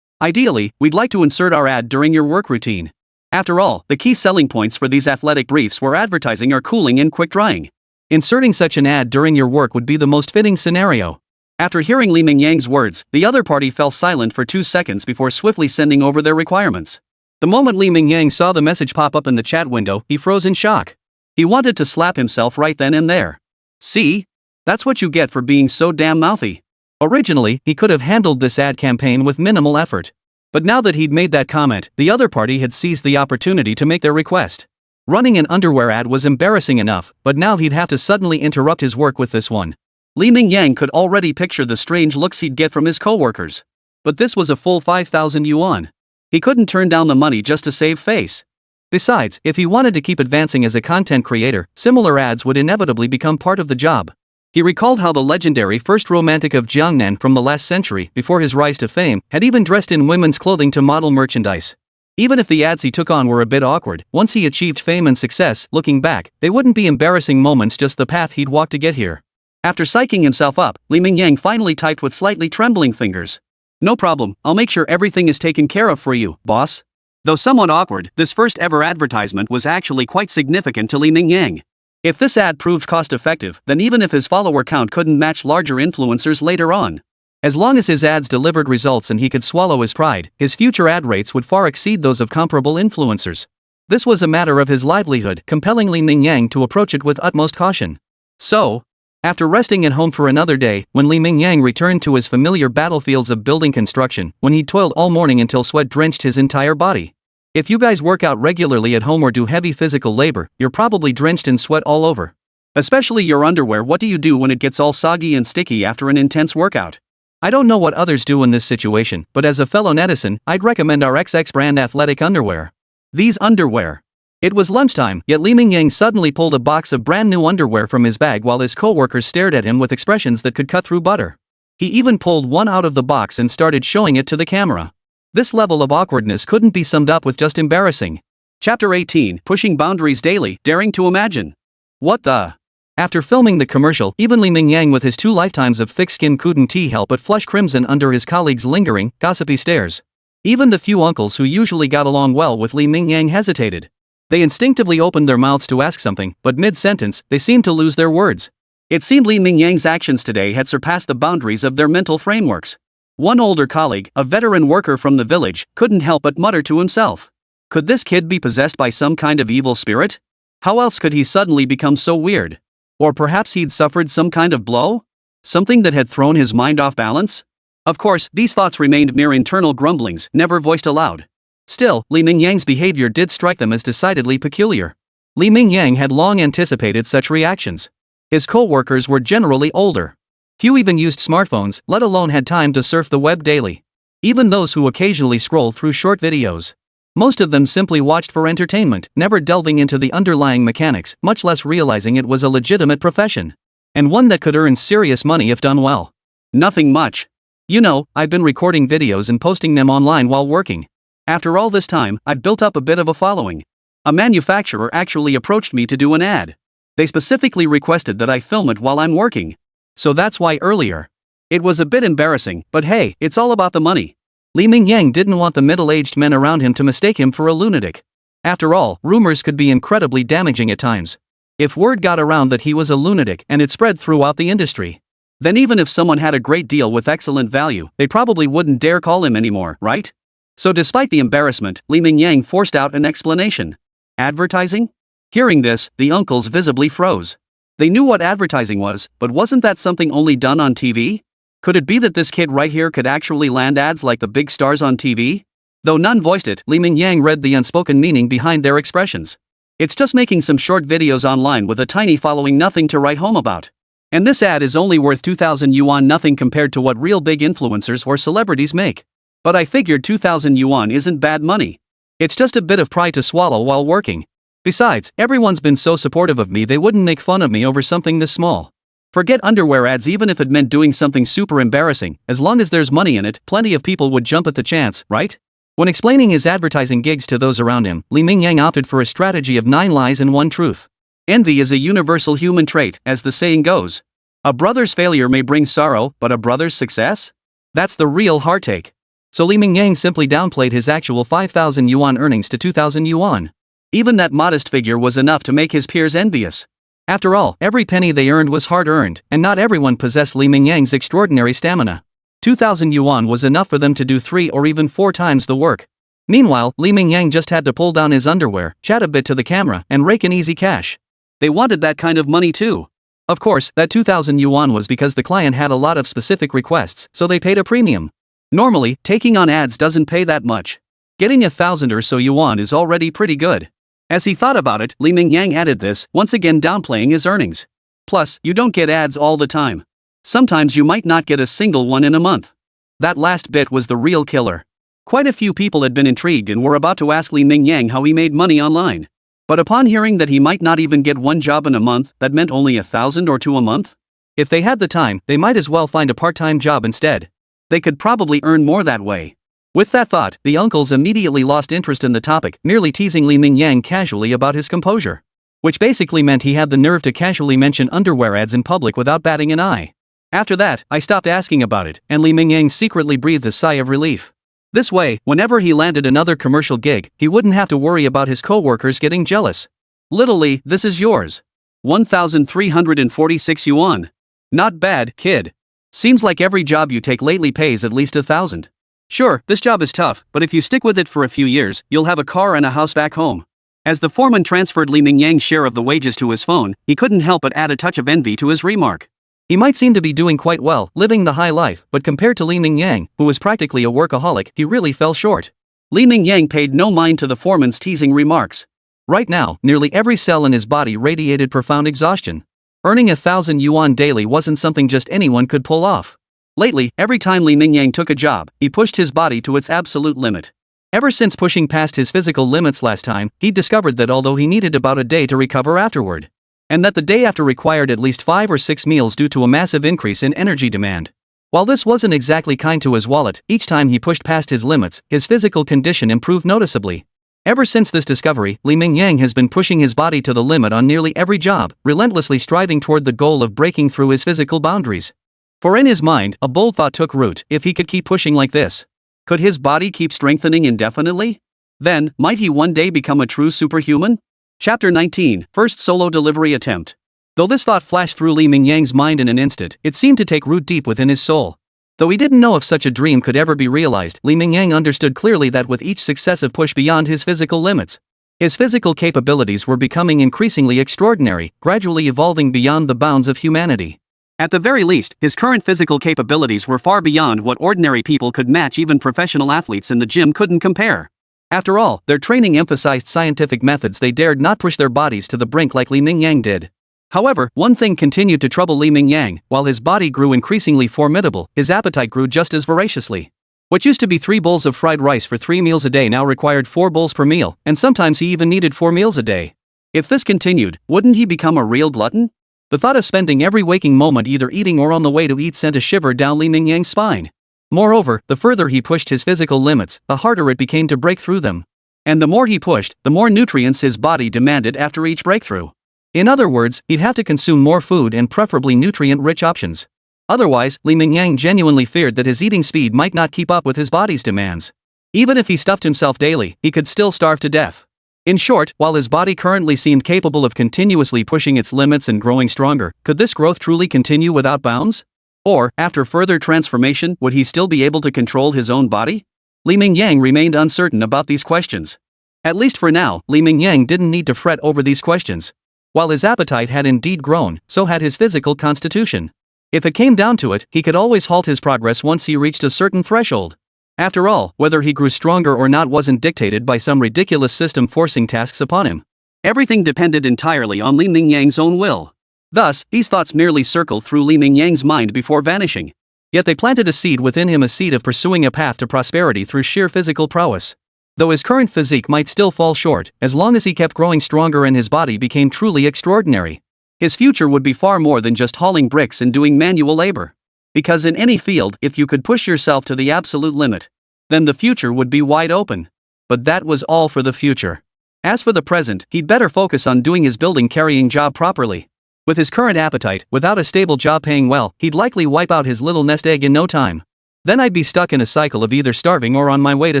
Ideally, we'd like to insert our ad during your work routine. After all, the key selling points for these athletic briefs we're advertising are cooling and quick drying. Inserting such an ad during your work would be the most fitting scenario. After hearing Li Mingyang's words, the other party fell silent for 2 seconds before swiftly sending over their requirements. The moment Li Mingyang saw the message pop up in the chat window, he froze in shock. He wanted to slap himself right then and there. See? That's what you get for being so damn mouthy. Originally, he could have handled this ad campaign with minimal effort. But now that he'd made that comment, the other party had seized the opportunity to make their request. Running an underwear ad was embarrassing enough, but now he'd have to suddenly interrupt his work with this one. Mingyang could already picture the strange looks he'd get from his co-workers. But this was a full 5,000 yuan. He couldn't turn down the money just to save face. Besides, if he wanted to keep advancing as a content creator, similar ads would inevitably become part of the job. He recalled how the legendary first romantic of Jiangnan from the last century, before his rise to fame, had even dressed in women's clothing to model merchandise. Even if the ads he took on were a bit awkward, once he achieved fame and success, looking back, they wouldn't be embarrassing moments, just the path he'd walked to get here. After psyching himself up, Mingyang finally typed with slightly trembling fingers. "No problem, I'll make sure everything is taken care of for you, boss." Though somewhat awkward, this first ever advertisement was actually quite significant to Mingyang. If this ad proved cost-effective, then even if his follower count couldn't match larger influencers later on, as long as his ads delivered results and he could swallow his pride, his future ad rates would far exceed those of comparable influencers. This was a matter of his livelihood, compelling Mingyang to approach it with utmost caution. So, after resting at home for another day, when Mingyang returned to his familiar battlefields of building construction, when he'd toiled all morning until sweat drenched his entire body. If you guys work out regularly at home or do heavy physical labor, you're probably drenched in sweat all over. Especially your underwear. What do you do when it gets all soggy and sticky after an intense workout? I don't know what others do in this situation, but as a fellow netizen, I'd recommend our XX brand athletic underwear. These underwear. It was lunchtime, yet Mingyang suddenly pulled a box of brand new underwear from his bag while his co-workers stared at him with expressions that could cut through butter. He even pulled one out of the box and started showing it to the camera. This level of awkwardness couldn't be summed up with just embarrassing. Chapter 18, Pushing Boundaries Daily, Daring to Imagine. What the? After filming the commercial, even Mingyang with his 2 lifetimes of thick skin couldn't help but flush crimson under his colleagues' lingering, gossipy stares. Even the few uncles who usually got along well with Mingyang hesitated. They instinctively opened their mouths to ask something, but mid-sentence, they seemed to lose their words. It seemed Mingyang's actions today had surpassed the boundaries of their mental frameworks. One older colleague, a veteran worker from the village, couldn't help but mutter to himself. Could this kid be possessed by some kind of evil spirit? How else could he suddenly become so weird? Or perhaps he'd suffered some kind of blow? Something that had thrown his mind off balance? Of course, these thoughts remained mere internal grumblings, never voiced aloud. Still, Mingyang's behavior did strike them as decidedly peculiar. Mingyang had long anticipated such reactions. His co-workers were generally older. Few even used smartphones, let alone had time to surf the web daily. Even those who occasionally scroll through short videos. Most of them simply watched for entertainment, never delving into the underlying mechanics, much less realizing it was a legitimate profession. And one that could earn serious money if done well. Nothing much. You know, I've been recording videos and posting them online while working. After all this time, I've built up a bit of a following. A manufacturer actually approached me to do an ad. They specifically requested that I film it while I'm working. So that's why earlier. It was a bit embarrassing, but hey, it's all about the money. Mingyang didn't want the middle-aged men around him to mistake him for a lunatic. After all, rumors could be incredibly damaging at times. If word got around that he was a lunatic and it spread throughout the industry, then even if someone had a great deal with excellent value, they probably wouldn't dare call him anymore, right? So despite the embarrassment, Mingyang forced out an explanation. Advertising? Hearing this, the uncles visibly froze. They knew what advertising was, but wasn't that something only done on TV? Could it be that this kid right here could actually land ads like the big stars on TV? Though none voiced it, Mingyang read the unspoken meaning behind their expressions. It's just making some short videos online with a tiny following, nothing to write home about. And this ad is only worth 2,000 yuan, nothing compared to what real big influencers or celebrities make. But I figured 2,000 yuan isn't bad money. It's just a bit of pride to swallow while working. Besides, everyone's been so supportive of me, they wouldn't make fun of me over something this small. Forget underwear ads, even if it meant doing something super embarrassing, as long as there's money in it, plenty of people would jump at the chance, right? When explaining his advertising gigs to those around him, Mingyang opted for a strategy of 9 lies and 1 truth. Envy is a universal human trait, as the saying goes. A brother's failure may bring sorrow, but a brother's success? That's the real heartache. So Mingyang simply downplayed his actual 5,000 yuan earnings to 2,000 yuan. Even that modest figure was enough to make his peers envious. After all, every penny they earned was hard-earned, and not everyone possessed Mingyang's extraordinary stamina. 2,000 yuan was enough for them to do 3 or even 4 times the work. Meanwhile, Mingyang just had to pull down his underwear, chat a bit to the camera, and rake in easy cash. They wanted that kind of money too. Of course, that 2,000 yuan was because the client had a lot of specific requests, so they paid a premium. Normally, taking on ads doesn't pay that much. Getting 1,000 or so yuan is already pretty good. As he thought about it, Mingyang added this, once again downplaying his earnings. Plus, you don't get ads all the time. Sometimes you might not get a single one in a month. That last bit was the real killer. Quite a few people had been intrigued and were about to ask Mingyang how he made money online. But upon hearing that he might not even get one job in a month, that meant only 1,000 or 2 a month? If they had the time, they might as well find a part-time job instead. They could probably earn more that way. With that thought, the uncles immediately lost interest in the topic, merely teasing Mingyang casually about his composure. Which basically meant he had the nerve to casually mention underwear ads in public without batting an eye. After that, I stopped asking about it, and Mingyang secretly breathed a sigh of relief. This way, whenever he landed another commercial gig, he wouldn't have to worry about his co-workers getting jealous. Literally, this is yours. 1,346 yuan. Not bad, kid. Seems like every job you take lately pays at least 1,000. Sure, this job is tough, but if you stick with it for a few years, you'll have a car and a house back home. As the foreman transferred Mingyang's share of the wages to his phone, he couldn't help but add a touch of envy to his remark. He might seem to be doing quite well, living the high life, but compared to Mingyang, who was practically a workaholic, he really fell short. Mingyang paid no mind to the foreman's teasing remarks. Right now, nearly every cell in his body radiated profound exhaustion. Earning 1,000 yuan daily wasn't something just anyone could pull off. Lately, every time Mingyang took a job, he pushed his body to its absolute limit. Ever since pushing past his physical limits last time, he discovered that although he needed about a day to recover afterward, and that the day after required at least 5 or 6 meals due to a massive increase in energy demand. While this wasn't exactly kind to his wallet, each time he pushed past his limits, his physical condition improved noticeably. Ever since this discovery, Mingyang has been pushing his body to the limit on nearly every job, relentlessly striving toward the goal of breaking through his physical boundaries. For in his mind, a bold thought took root: if he could keep pushing like this, could his body keep strengthening indefinitely? Then, might he one day become a true superhuman? Chapter 19, First Solo Delivery Attempt. Though this thought flashed through Mingyang's mind in an instant, it seemed to take root deep within his soul. Though he didn't know if such a dream could ever be realized, Mingyang understood clearly that with each successive push beyond his physical limits, his physical capabilities were becoming increasingly extraordinary, gradually evolving beyond the bounds of humanity. At the very least, his current physical capabilities were far beyond what ordinary people could match. Even professional athletes in the gym couldn't compare. After all, their training emphasized scientific methods. They dared not push their bodies to the brink like Mingyang did. However, one thing continued to trouble Mingyang: while his body grew increasingly formidable, his appetite grew just as voraciously. What used to be 3 bowls of fried rice for 3 meals a day now required 4 bowls per meal, and sometimes he even needed 4 meals a day. If this continued, wouldn't he become a real glutton? The thought of spending every waking moment either eating or on the way to eat sent a shiver down Mingyang's spine. Moreover, the further he pushed his physical limits, the harder it became to break through them. And the more he pushed, the more nutrients his body demanded after each breakthrough. In other words, he'd have to consume more food and preferably nutrient-rich options. Otherwise, Mingyang genuinely feared that his eating speed might not keep up with his body's demands. Even if he stuffed himself daily, he could still starve to death. In short, while his body currently seemed capable of continuously pushing its limits and growing stronger, could this growth truly continue without bounds? Or, after further transformation, would he still be able to control his own body? Mingyang remained uncertain about these questions. At least for now, Mingyang didn't need to fret over these questions. While his appetite had indeed grown, so had his physical constitution. If it came down to it, he could always halt his progress once he reached a certain threshold. After all, whether he grew stronger or not wasn't dictated by some ridiculous system forcing tasks upon him. Everything depended entirely on Mingyang's own will. Thus, these thoughts merely circled through Mingyang's mind before vanishing. Yet they planted a seed within him, a seed of pursuing a path to prosperity through sheer physical prowess. Though his current physique might still fall short, as long as he kept growing stronger and his body became truly extraordinary, his future would be far more than just hauling bricks and doing manual labor. Because in any field, if you could push yourself to the absolute limit, then the future would be wide open. But that was all for the future. As for the present, he'd better focus on doing his building carrying job properly. With his current appetite, without a stable job paying well, he'd likely wipe out his little nest egg in no time. Then I'd be stuck in a cycle of either starving or on my way to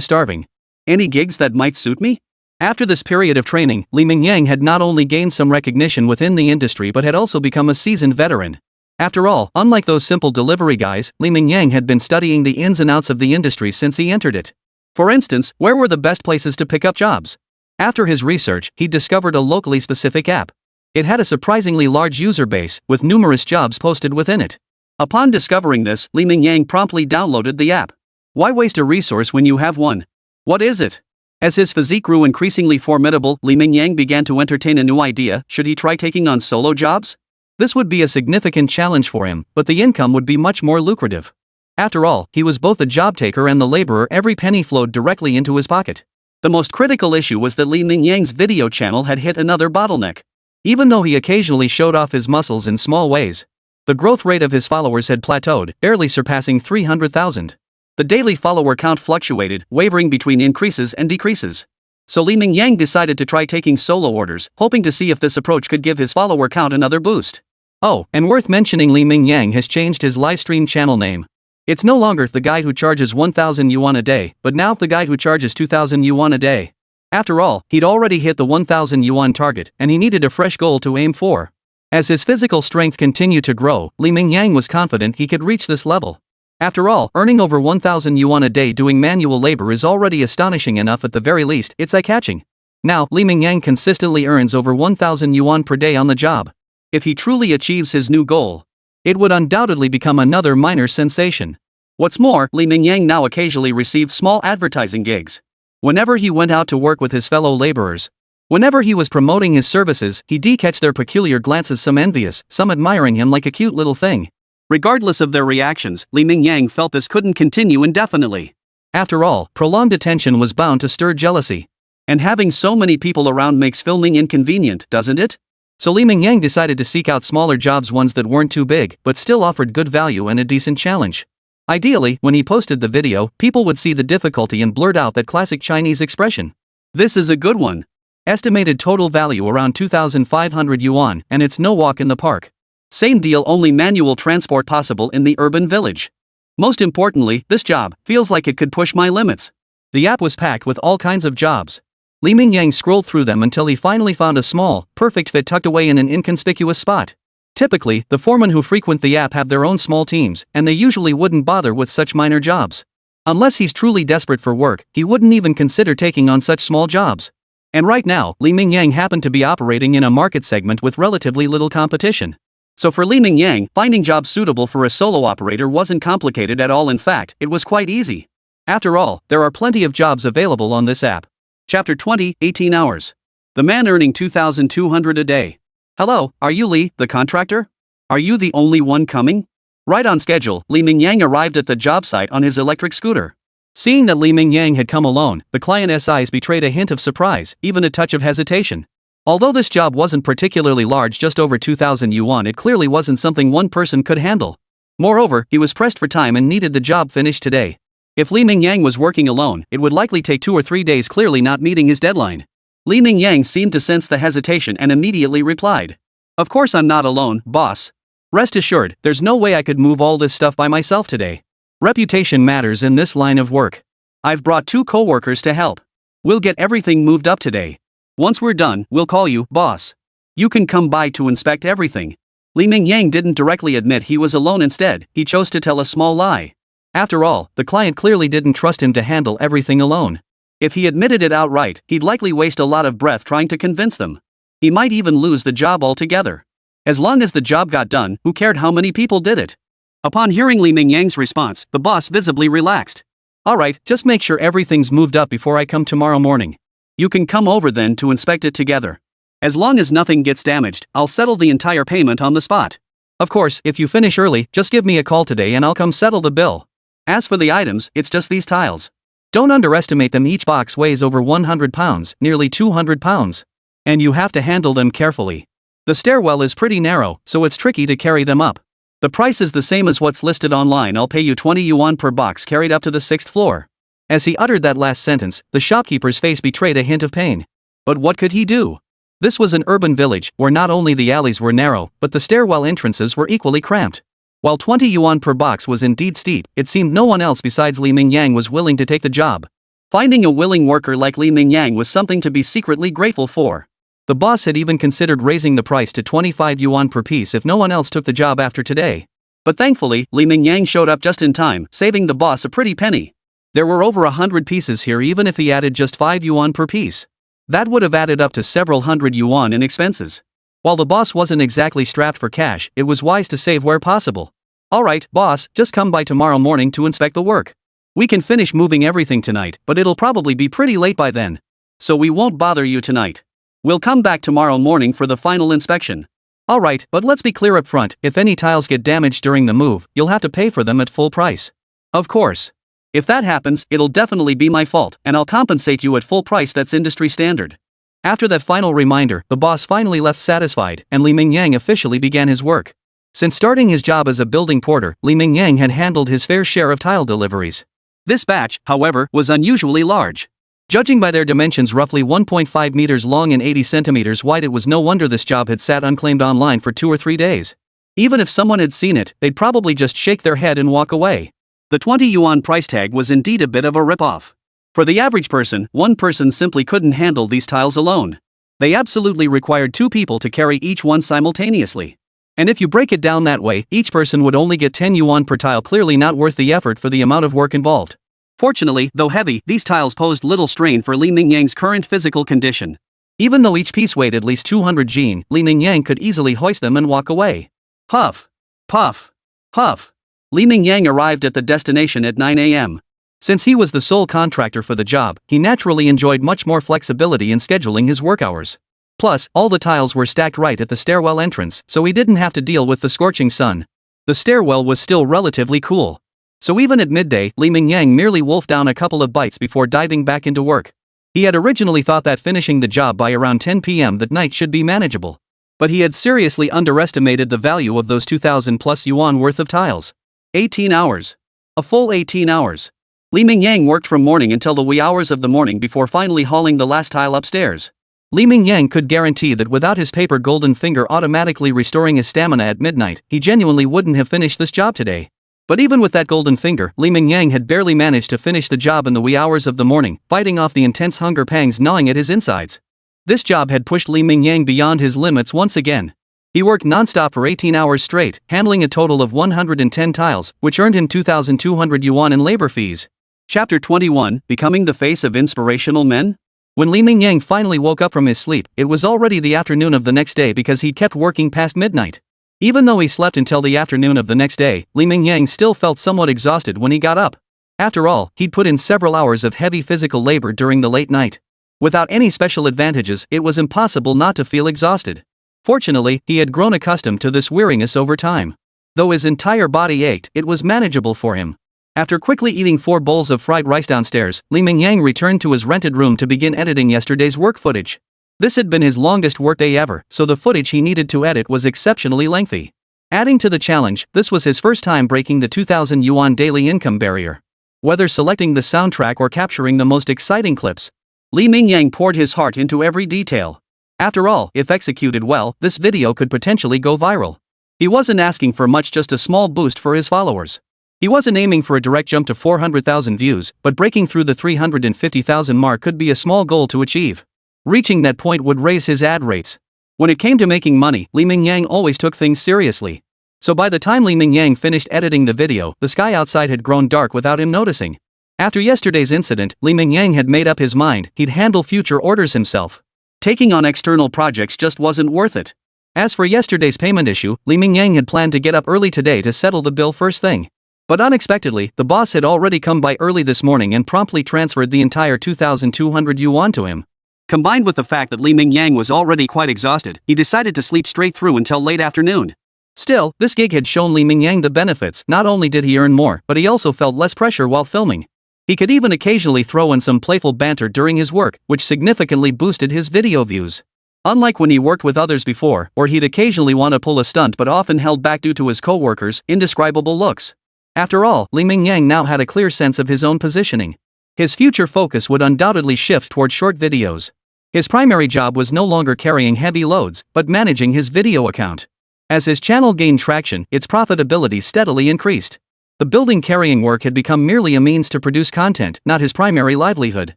starving. Any gigs that might suit me? After this period of training, Mingyang had not only gained some recognition within the industry but had also become a seasoned veteran. After all, unlike those simple delivery guys, Mingyang had been studying the ins and outs of the industry since he entered it. For instance, where were the best places to pick up jobs? After his research, he discovered a locally specific app. It had a surprisingly large user base, with numerous jobs posted within it. Upon discovering this, Li Mingyang promptly downloaded the app. Why waste a resource when you have one? What is it? As his physique grew increasingly formidable, Li Mingyang began to entertain a new idea: should he try taking on solo jobs? This would be a significant challenge for him, but the income would be much more lucrative. After all, he was both the job taker and the laborer. Every penny flowed directly into his pocket. The most critical issue was that Li Mingyang's video channel had hit another bottleneck. Even though he occasionally showed off his muscles in small ways, the growth rate of his followers had plateaued, barely surpassing 300,000. The daily follower count fluctuated, wavering between increases and decreases. So Li Mingyang decided to try taking solo orders, hoping to see if this approach could give his follower count another boost. Oh, and worth mentioning, Li Mingyang has changed his livestream channel name. It's no longer the guy who charges 1,000 yuan a day, but now the guy who charges 2,000 yuan a day. After all, he'd already hit the 1,000 yuan target, and he needed a fresh goal to aim for. As his physical strength continued to grow, Li Mingyang was confident he could reach this level. After all, earning over 1,000 yuan a day doing manual labor is already astonishing enough. At the very least, it's eye-catching. Now, Li Mingyang consistently earns over 1,000 yuan per day on the job. If he truly achieves his new goal, it would undoubtedly become another minor sensation. What's more, Li Mingyang now occasionally receives small advertising gigs. Whenever he went out to work with his fellow laborers, whenever he was promoting his services, he'd catch their peculiar glances, some envious, some admiring him like a cute little thing. Regardless of their reactions, Li Mingyang felt this couldn't continue indefinitely. After all, prolonged attention was bound to stir jealousy. And having so many people around makes filming inconvenient, doesn't it? So Li Mingyang decided to seek out smaller jobs, ones that weren't too big, but still offered good value and a decent challenge. Ideally, when he posted the video, people would see the difficulty and blurt out that classic Chinese expression. This is a good one. Estimated total value around 2,500 yuan, and it's no walk in the park. Same deal, only manual transport possible in the urban village. Most importantly, this job feels like it could push my limits. The app was packed with all kinds of jobs. Li Mingyang scrolled through them until he finally found a small, perfect fit tucked away in an inconspicuous spot. Typically, the foremen who frequent the app have their own small teams, and they usually wouldn't bother with such minor jobs. Unless he's truly desperate for work, he wouldn't even consider taking on such small jobs. And right now, Li Mingyang happened to be operating in a market segment with relatively little competition. So for Li Mingyang, finding jobs suitable for a solo operator wasn't complicated at all. In fact, it was quite easy. After all, there are plenty of jobs available on this app. Chapter 20, 18 hours. The man earning 2,200 a day. Hello, are you Li, the contractor? Are you the only one coming? Right on schedule, Li Mingyang arrived at the job site on his electric scooter. Seeing that Li Mingyang had come alone, the client's eyes betrayed a hint of surprise, even a touch of hesitation. Although this job wasn't particularly large, just over 2,000 yuan, it clearly wasn't something one person could handle. Moreover, he was pressed for time and needed the job finished today. If Li Mingyang was working alone, it would likely take 2 or 3 days, clearly not meeting his deadline. Li Mingyang seemed to sense the hesitation and immediately replied. Of course I'm not alone, boss. Rest assured, there's no way I could move all this stuff by myself today. Reputation matters in this line of work. I've brought 2 co-workers to help. We'll get everything moved up today. Once we're done, we'll call you, boss. You can come by to inspect everything. Li Mingyang didn't directly admit he was alone. Instead, he chose to tell a small lie. After all, the client clearly didn't trust him to handle everything alone. If he admitted it outright, he'd likely waste a lot of breath trying to convince them. He might even lose the job altogether. As long as the job got done, who cared how many people did it? Upon hearing Li Mingyang's response, the boss visibly relaxed. Alright, just make sure everything's moved up before I come tomorrow morning. You can come over then to inspect it together. As long as nothing gets damaged, I'll settle the entire payment on the spot. Of course, if you finish early, just give me a call today and I'll come settle the bill. As for the items, it's just these tiles. Don't underestimate them. Each box weighs over 100 pounds, nearly 200 pounds. And you have to handle them carefully. The stairwell is pretty narrow, so it's tricky to carry them up. The price is the same as what's listed online. I'll pay you 20 yuan per box carried up to the 6th floor. As he uttered that last sentence, the shopkeeper's face betrayed a hint of pain. But what could he do? This was an urban village, where not only the alleys were narrow, but the stairwell entrances were equally cramped. While 20 yuan per box was indeed steep, it seemed no one else besides Li Mingyang was willing to take the job. Finding a willing worker like Li Mingyang was something to be secretly grateful for. The boss had even considered raising the price to 25 yuan per piece if no one else took the job after today. But thankfully, Li Mingyang showed up just in time, saving the boss a pretty penny. There were over 100 pieces here. Even if he added just 5 yuan per piece, that would have added up to several hundred yuan in expenses. While the boss wasn't exactly strapped for cash, it was wise to save where possible. Alright, boss, just come by tomorrow morning to inspect the work. We can finish moving everything tonight, but it'll probably be pretty late by then. So we won't bother you tonight. We'll come back tomorrow morning for the final inspection. Alright, but let's be clear up front, if any tiles get damaged during the move, you'll have to pay for them at full price. Of course. If that happens, it'll definitely be my fault, and I'll compensate you at full price. That's industry standard. After that final reminder, the boss finally left satisfied, and Mingyang officially began his work. Since starting his job as a building porter, Mingyang had handled his fair share of tile deliveries. This batch, however, was unusually large. Judging by their dimensions, roughly 1.5 meters long and 80 centimeters wide, it was no wonder this job had sat unclaimed online for 2 or 3 days. Even if someone had seen it, they'd probably just shake their head and walk away. The 20 yuan price tag was indeed a bit of a rip-off. For the average person, one person simply couldn't handle these tiles alone. They absolutely required 2 people to carry each one simultaneously. And if you break it down that way, each person would only get 10 yuan per tile, clearly not worth the effort for the amount of work involved. Fortunately, though heavy, these tiles posed little strain for Mingyang's current physical condition. Even though each piece weighed at least 200 yuan, Mingyang could easily hoist them and walk away. Huff. Puff. Huff. Mingyang arrived at the destination at 9 a.m. Since he was the sole contractor for the job, he naturally enjoyed much more flexibility in scheduling his work hours. Plus, all the tiles were stacked right at the stairwell entrance, so he didn't have to deal with the scorching sun. The stairwell was still relatively cool. So even at midday, Mingyang merely wolfed down a couple of bites before diving back into work. He had originally thought that finishing the job by around 10 p.m. that night should be manageable. But he had seriously underestimated the value of those 2,000 plus yuan worth of tiles. 18 hours. A full 18 hours. Mingyang worked from morning until the wee hours of the morning before finally hauling the last tile upstairs. Mingyang could guarantee that without his paper golden finger automatically restoring his stamina at midnight, he genuinely wouldn't have finished this job today. But even with that golden finger, Mingyang had barely managed to finish the job in the wee hours of the morning, fighting off the intense hunger pangs gnawing at his insides. This job had pushed Mingyang beyond his limits once again. He worked non-stop for 18 hours straight, handling a total of 110 tiles, which earned him 2,200 yuan in labor fees. Chapter 21, Becoming the Face of Inspirational Men? When Mingyang finally woke up from his sleep, it was already the afternoon of the next day because he kept working past midnight. Even though he slept until the afternoon of the next day, Mingyang still felt somewhat exhausted when he got up. After all, he'd put in several hours of heavy physical labor during the late night. Without any special advantages, it was impossible not to feel exhausted. Fortunately, he had grown accustomed to this weariness over time. Though his entire body ached, it was manageable for him. After quickly eating 4 bowls of fried rice downstairs, Mingyang returned to his rented room to begin editing yesterday's work footage. This had been his longest workday ever, so the footage he needed to edit was exceptionally lengthy. Adding to the challenge, this was his first time breaking the 2,000 yuan daily income barrier. Whether selecting the soundtrack or capturing the most exciting clips, Mingyang poured his heart into every detail. After all, if executed well, this video could potentially go viral. He wasn't asking for much, just a small boost for his followers. He wasn't aiming for a direct jump to 400,000 views, but breaking through the 350,000 mark could be a small goal to achieve. Reaching that point would raise his ad rates. When it came to making money, Mingyang always took things seriously. So by the time Mingyang finished editing the video, the sky outside had grown dark without him noticing. After yesterday's incident, Mingyang had made up his mind he'd handle future orders himself. Taking on external projects just wasn't worth it. As for yesterday's payment issue, Mingyang had planned to get up early today to settle the bill first thing. But unexpectedly, the boss had already come by early this morning and promptly transferred the entire 2,200 yuan to him. Combined with the fact that Mingyang was already quite exhausted, he decided to sleep straight through until late afternoon. Still, this gig had shown Mingyang the benefits. Not only did he earn more, but he also felt less pressure while filming. He could even occasionally throw in some playful banter during his work, which significantly boosted his video views. Unlike when he worked with others before, or he'd occasionally want to pull a stunt but often held back due to his co-workers' indescribable looks. After all, Mingyang now had a clear sense of his own positioning. His future focus would undoubtedly shift toward short videos. His primary job was no longer carrying heavy loads, but managing his video account. As his channel gained traction, its profitability steadily increased. The building carrying work had become merely a means to produce content, not his primary livelihood.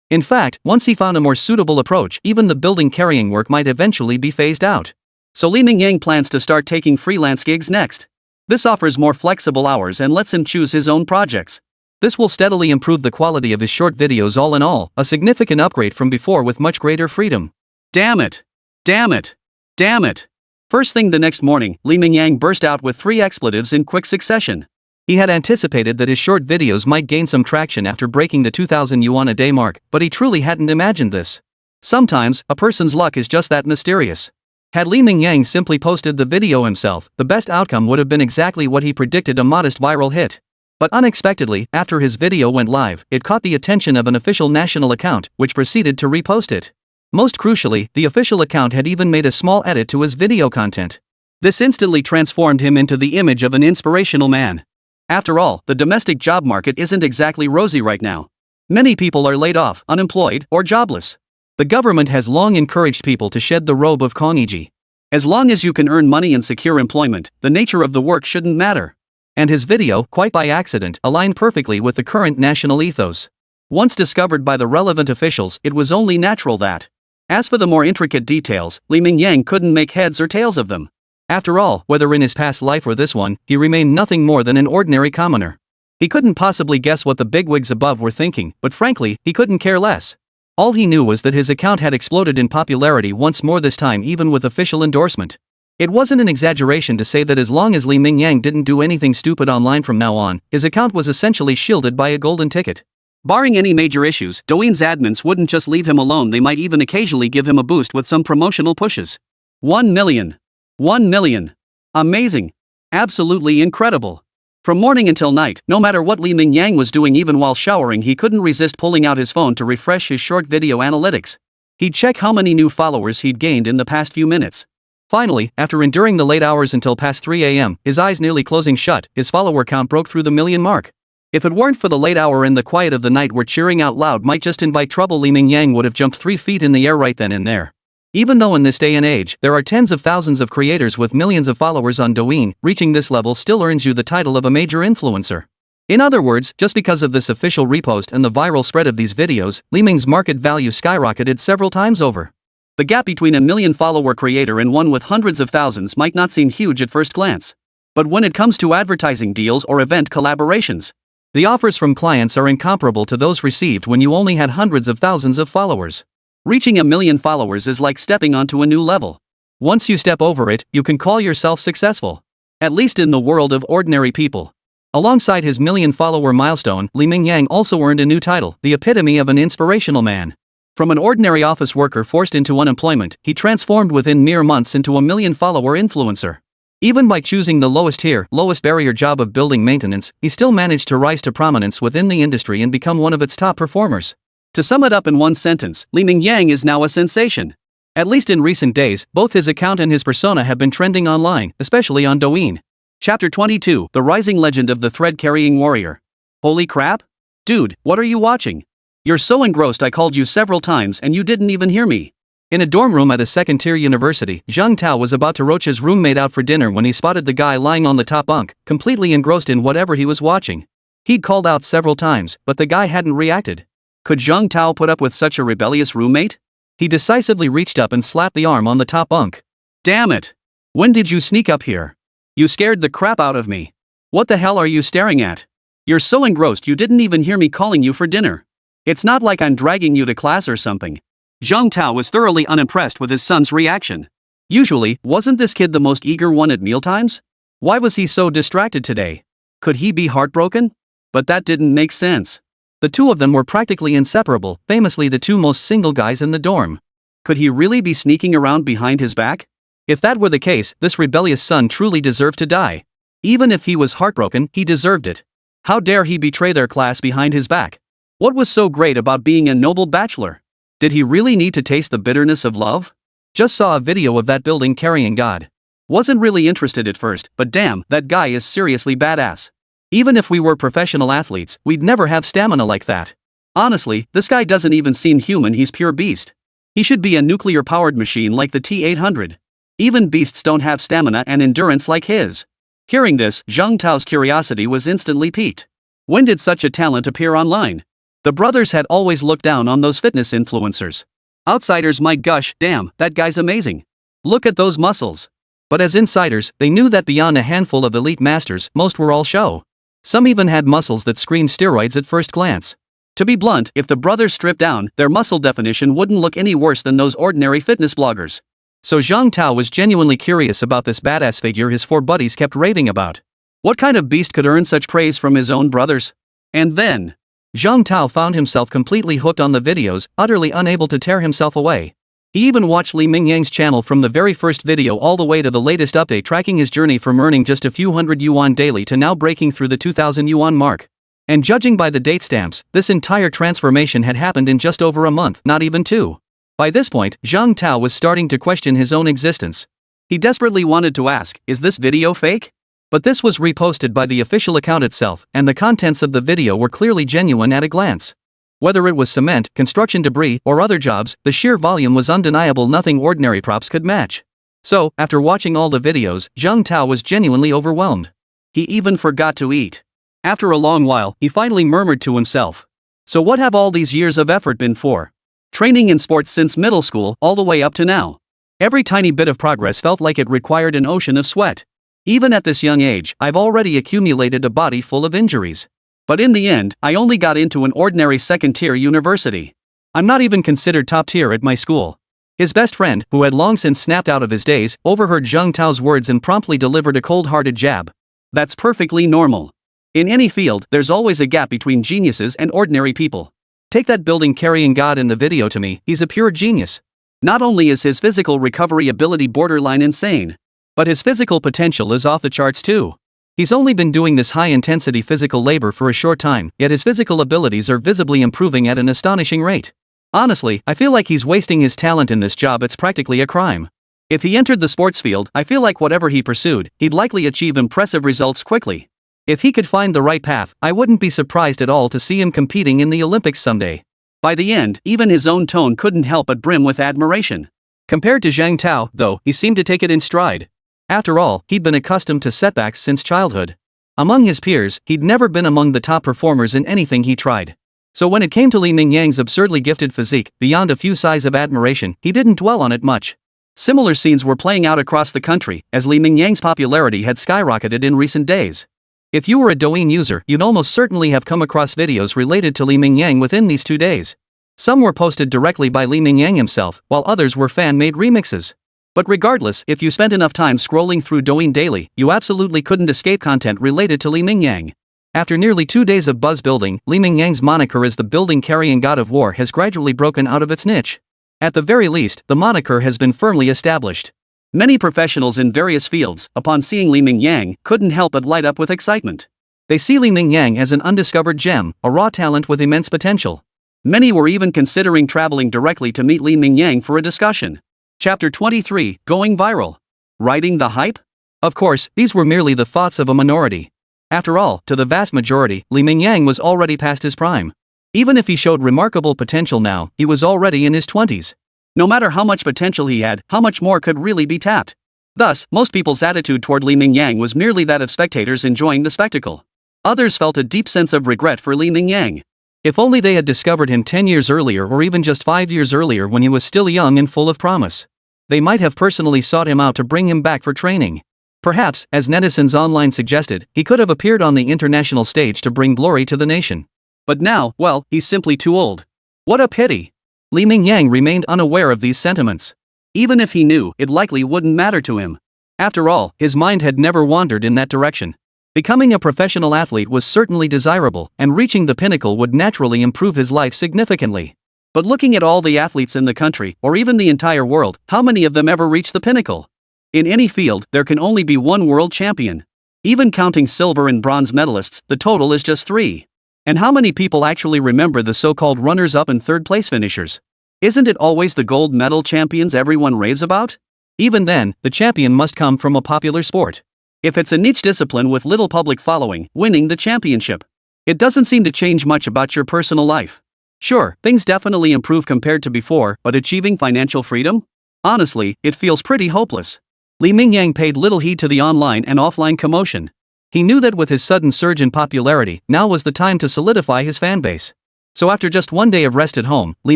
In fact, once he found a more suitable approach, even the building carrying work might eventually be phased out. So Mingyang plans to start taking freelance gigs next. This offers more flexible hours and lets him choose his own projects. This will steadily improve the quality of his short videos. All in all, a significant upgrade from before with much greater freedom. Damn it! Damn it! Damn it! First thing the next morning, Mingyang burst out with 3 expletives in quick succession. He had anticipated that his short videos might gain some traction after breaking the 2,000 yuan a day mark, but he truly hadn't imagined this. Sometimes, a person's luck is just that mysterious. Had Mingyang simply posted the video himself, the best outcome would have been exactly what he predicted, a modest viral hit. But unexpectedly, after his video went live, it caught the attention of an official national account, which proceeded to repost it. Most crucially, the official account had even made a small edit to his video content. This instantly transformed him into the image of an inspirational man. After all, the domestic job market isn't exactly rosy right now. Many people are laid off, unemployed, or jobless. The government has long encouraged people to shed the robe of Kongiji. As long as you can earn money and secure employment, the nature of the work shouldn't matter. And his video, quite by accident, aligned perfectly with the current national ethos. Once discovered by the relevant officials, it was only natural that. As for the more intricate details, Mingyang couldn't make heads or tails of them. After all, whether in his past life or this one, he remained nothing more than an ordinary commoner. He couldn't possibly guess what the bigwigs above were thinking, but frankly, he couldn't care less. All he knew was that his account had exploded in popularity once more, this time even with official endorsement. It wasn't an exaggeration to say that as long as Mingyang didn't do anything stupid online from now on, his account was essentially shielded by a golden ticket. Barring any major issues, Douyin's admins wouldn't just leave him alone, they might even occasionally give him a boost with some promotional pushes. 1 million. 1 million. Amazing. Absolutely incredible. From morning until night, no matter what Mingyang was doing, even while showering, he couldn't resist pulling out his phone to refresh his short video analytics. He'd check how many new followers he'd gained in the past few minutes. Finally, after enduring the late hours until past 3 a.m., his eyes nearly closing shut, his follower count broke through the million mark. If it weren't for the late hour and the quiet of the night where cheering out loud might just invite trouble, Mingyang would have jumped 3 feet in the air right then and there. Even though in this day and age, there are tens of thousands of creators with millions of followers on Douyin, reaching this level still earns you the title of a major influencer. In other words, just because of this official repost and the viral spread of these videos, Ming's market value skyrocketed several times over. The gap between a million-follower creator and one with hundreds of thousands might not seem huge at first glance. But when it comes to advertising deals or event collaborations, the offers from clients are incomparable to those received when you only had hundreds of thousands of followers. Reaching a million followers is like stepping onto a new level. Once you step over it, you can call yourself successful. At least in the world of ordinary people. Alongside his million-follower milestone, Mingyang also earned a new title, the epitome of an inspirational man. From an ordinary office worker forced into unemployment, he transformed within mere months into a million-follower influencer. Even by choosing the lowest tier, lowest barrier job of building maintenance, he still managed to rise to prominence within the industry and become one of its top performers. To sum it up in one sentence, Mingyang is now a sensation. At least in recent days, both his account and his persona have been trending online, especially on Douyin. Chapter 22, The Rising Legend of the Thread-Carrying Warrior. Holy crap? Dude, what are you watching? You're so engrossed I called you several times and you didn't even hear me. In a dorm room at a second-tier university, Zhang Tao was about to roach his roommate out for dinner when he spotted the guy lying on the top bunk, completely engrossed in whatever he was watching. He'd called out several times, but the guy hadn't reacted. Could Zhang Tao put up with such a rebellious roommate? He decisively reached up and slapped the arm on the top bunk. Damn it! When did you sneak up here? You scared the crap out of me. What the hell are you staring at? You're so engrossed you didn't even hear me calling you for dinner. It's not like I'm dragging you to class or something. Zhang Tao was thoroughly unimpressed with his son's reaction. Usually, wasn't this kid the most eager one at mealtimes? Why was he so distracted today? Could he be heartbroken? But that didn't make sense. The two of them were practically inseparable, famously the two most single guys in the dorm. Could he really be sneaking around behind his back? If that were the case, this rebellious son truly deserved to die. Even if he was heartbroken, he deserved it. How dare he betray their class behind his back? What was so great about being a noble bachelor? Did he really need to taste the bitterness of love? Just saw a video of that building carrying God. Wasn't really interested at first, but damn, that guy is seriously badass. Even if we were professional athletes, we'd never have stamina like that. Honestly, this guy doesn't even seem human, he's pure beast. He should be a nuclear-powered machine like the T-800. Even beasts don't have stamina and endurance like his. Hearing this, Zhang Tao's curiosity was instantly piqued. When did such a talent appear online? The brothers had always looked down on those fitness influencers. Outsiders might gush, damn, that guy's amazing. Look at those muscles. But as insiders, they knew that beyond a handful of elite masters, most were all show. Some even had muscles that screamed steroids at first glance. To be blunt, if the brothers stripped down, their muscle definition wouldn't look any worse than those ordinary fitness bloggers. So Zhang Tao was genuinely curious about this badass figure his four buddies kept raving about. What kind of beast could earn such praise from his own brothers? And then, Zhang Tao found himself completely hooked on the videos, utterly unable to tear himself away. He even watched Li Mingyang's channel from the very first video all the way to the latest update, tracking his journey from earning just a few hundred yuan daily to now breaking through the 2,000 yuan mark. And judging by the date stamps, this entire transformation had happened in just over a month, not even two. By this point, Zhang Tao was starting to question his own existence. He desperately wanted to ask, is this video fake? But this was reposted by the official account itself, and the contents of the video were clearly genuine at a glance. Whether it was cement, construction debris, or other jobs, the sheer volume was undeniable, nothing ordinary props could match. So, after watching all the videos, Zhang Tao was genuinely overwhelmed. He even forgot to eat. After a long while, he finally murmured to himself. So what have all these years of effort been for? Training in sports since middle school, all the way up to now. Every tiny bit of progress felt like it required an ocean of sweat. Even at this young age, I've already accumulated a body full of injuries. But in the end, I only got into an ordinary second-tier university. I'm not even considered top-tier at my school. His best friend, who had long since snapped out of his daze, overheard Zhang Tao's words and promptly delivered a cold-hearted jab. That's perfectly normal. In any field, there's always a gap between geniuses and ordinary people. Take that building-carrying god in the video to me, he's a pure genius. Not only is his physical recovery ability borderline insane, but his physical potential is off the charts too. He's only been doing this high-intensity physical labor for a short time, yet his physical abilities are visibly improving at an astonishing rate. Honestly, I feel like he's wasting his talent in this job. It's practically a crime. If he entered the sports field, I feel like whatever he pursued, he'd likely achieve impressive results quickly. If he could find the right path, I wouldn't be surprised at all to see him competing in the Olympics someday. By the end, even his own tone couldn't help but brim with admiration. Compared to Zhang Tao, though, he seemed to take it in stride. After all, he'd been accustomed to setbacks since childhood. Among his peers, he'd never been among the top performers in anything he tried. So when it came to Li Mingyang's absurdly gifted physique, beyond a few sighs of admiration, he didn't dwell on it much. Similar scenes were playing out across the country, as Li Mingyang's popularity had skyrocketed in recent days. If you were a Douyin user, you'd almost certainly have come across videos related to Li Mingyang within these 2 days. Some were posted directly by Li Mingyang himself, while others were fan-made remixes. But regardless, if you spent enough time scrolling through Douyin daily, you absolutely couldn't escape content related to Li Mingyang. After nearly 2 days of buzz building, Li Mingyang's moniker as the building-carrying god of war has gradually broken out of its niche. At the very least, the moniker has been firmly established. Many professionals in various fields, upon seeing Li Mingyang, couldn't help but light up with excitement. They see Li Mingyang as an undiscovered gem, a raw talent with immense potential. Many were even considering traveling directly to meet Li Mingyang for a discussion. Chapter 23, Going Viral. Riding the hype? Of course, these were merely the thoughts of a minority. After all, to the vast majority, Li Mingyang was already past his prime. Even if he showed remarkable potential now, he was already in his 20s. No matter how much potential he had, how much more could really be tapped? Thus, most people's attitude toward Li Mingyang was merely that of spectators enjoying the spectacle. Others felt a deep sense of regret for Li Mingyang. If only they had discovered him 10 years earlier or even just 5 years earlier when he was still young and full of promise. They might have personally sought him out to bring him back for training. Perhaps, as netizens online suggested, he could have appeared on the international stage to bring glory to the nation. But now, well, he's simply too old. What a pity. Li Mingyang remained unaware of these sentiments. Even if he knew, it likely wouldn't matter to him. After all, his mind had never wandered in that direction. Becoming a professional athlete was certainly desirable, and reaching the pinnacle would naturally improve his life significantly. But looking at all the athletes in the country, or even the entire world, how many of them ever reach the pinnacle? In any field, there can only be one world champion. Even counting silver and bronze medalists, the total is just 3. And how many people actually remember the so-called runners-up and third-place finishers? Isn't it always the gold medal champions everyone raves about? Even then, the champion must come from a popular sport. If it's a niche discipline with little public following, winning the championship, it doesn't seem to change much about your personal life. Sure, things definitely improve compared to before, but achieving financial freedom? Honestly, it feels pretty hopeless. Li Mingyang paid little heed to the online and offline commotion. He knew that with his sudden surge in popularity, now was the time to solidify his fanbase. So after just 1 day of rest at home, Li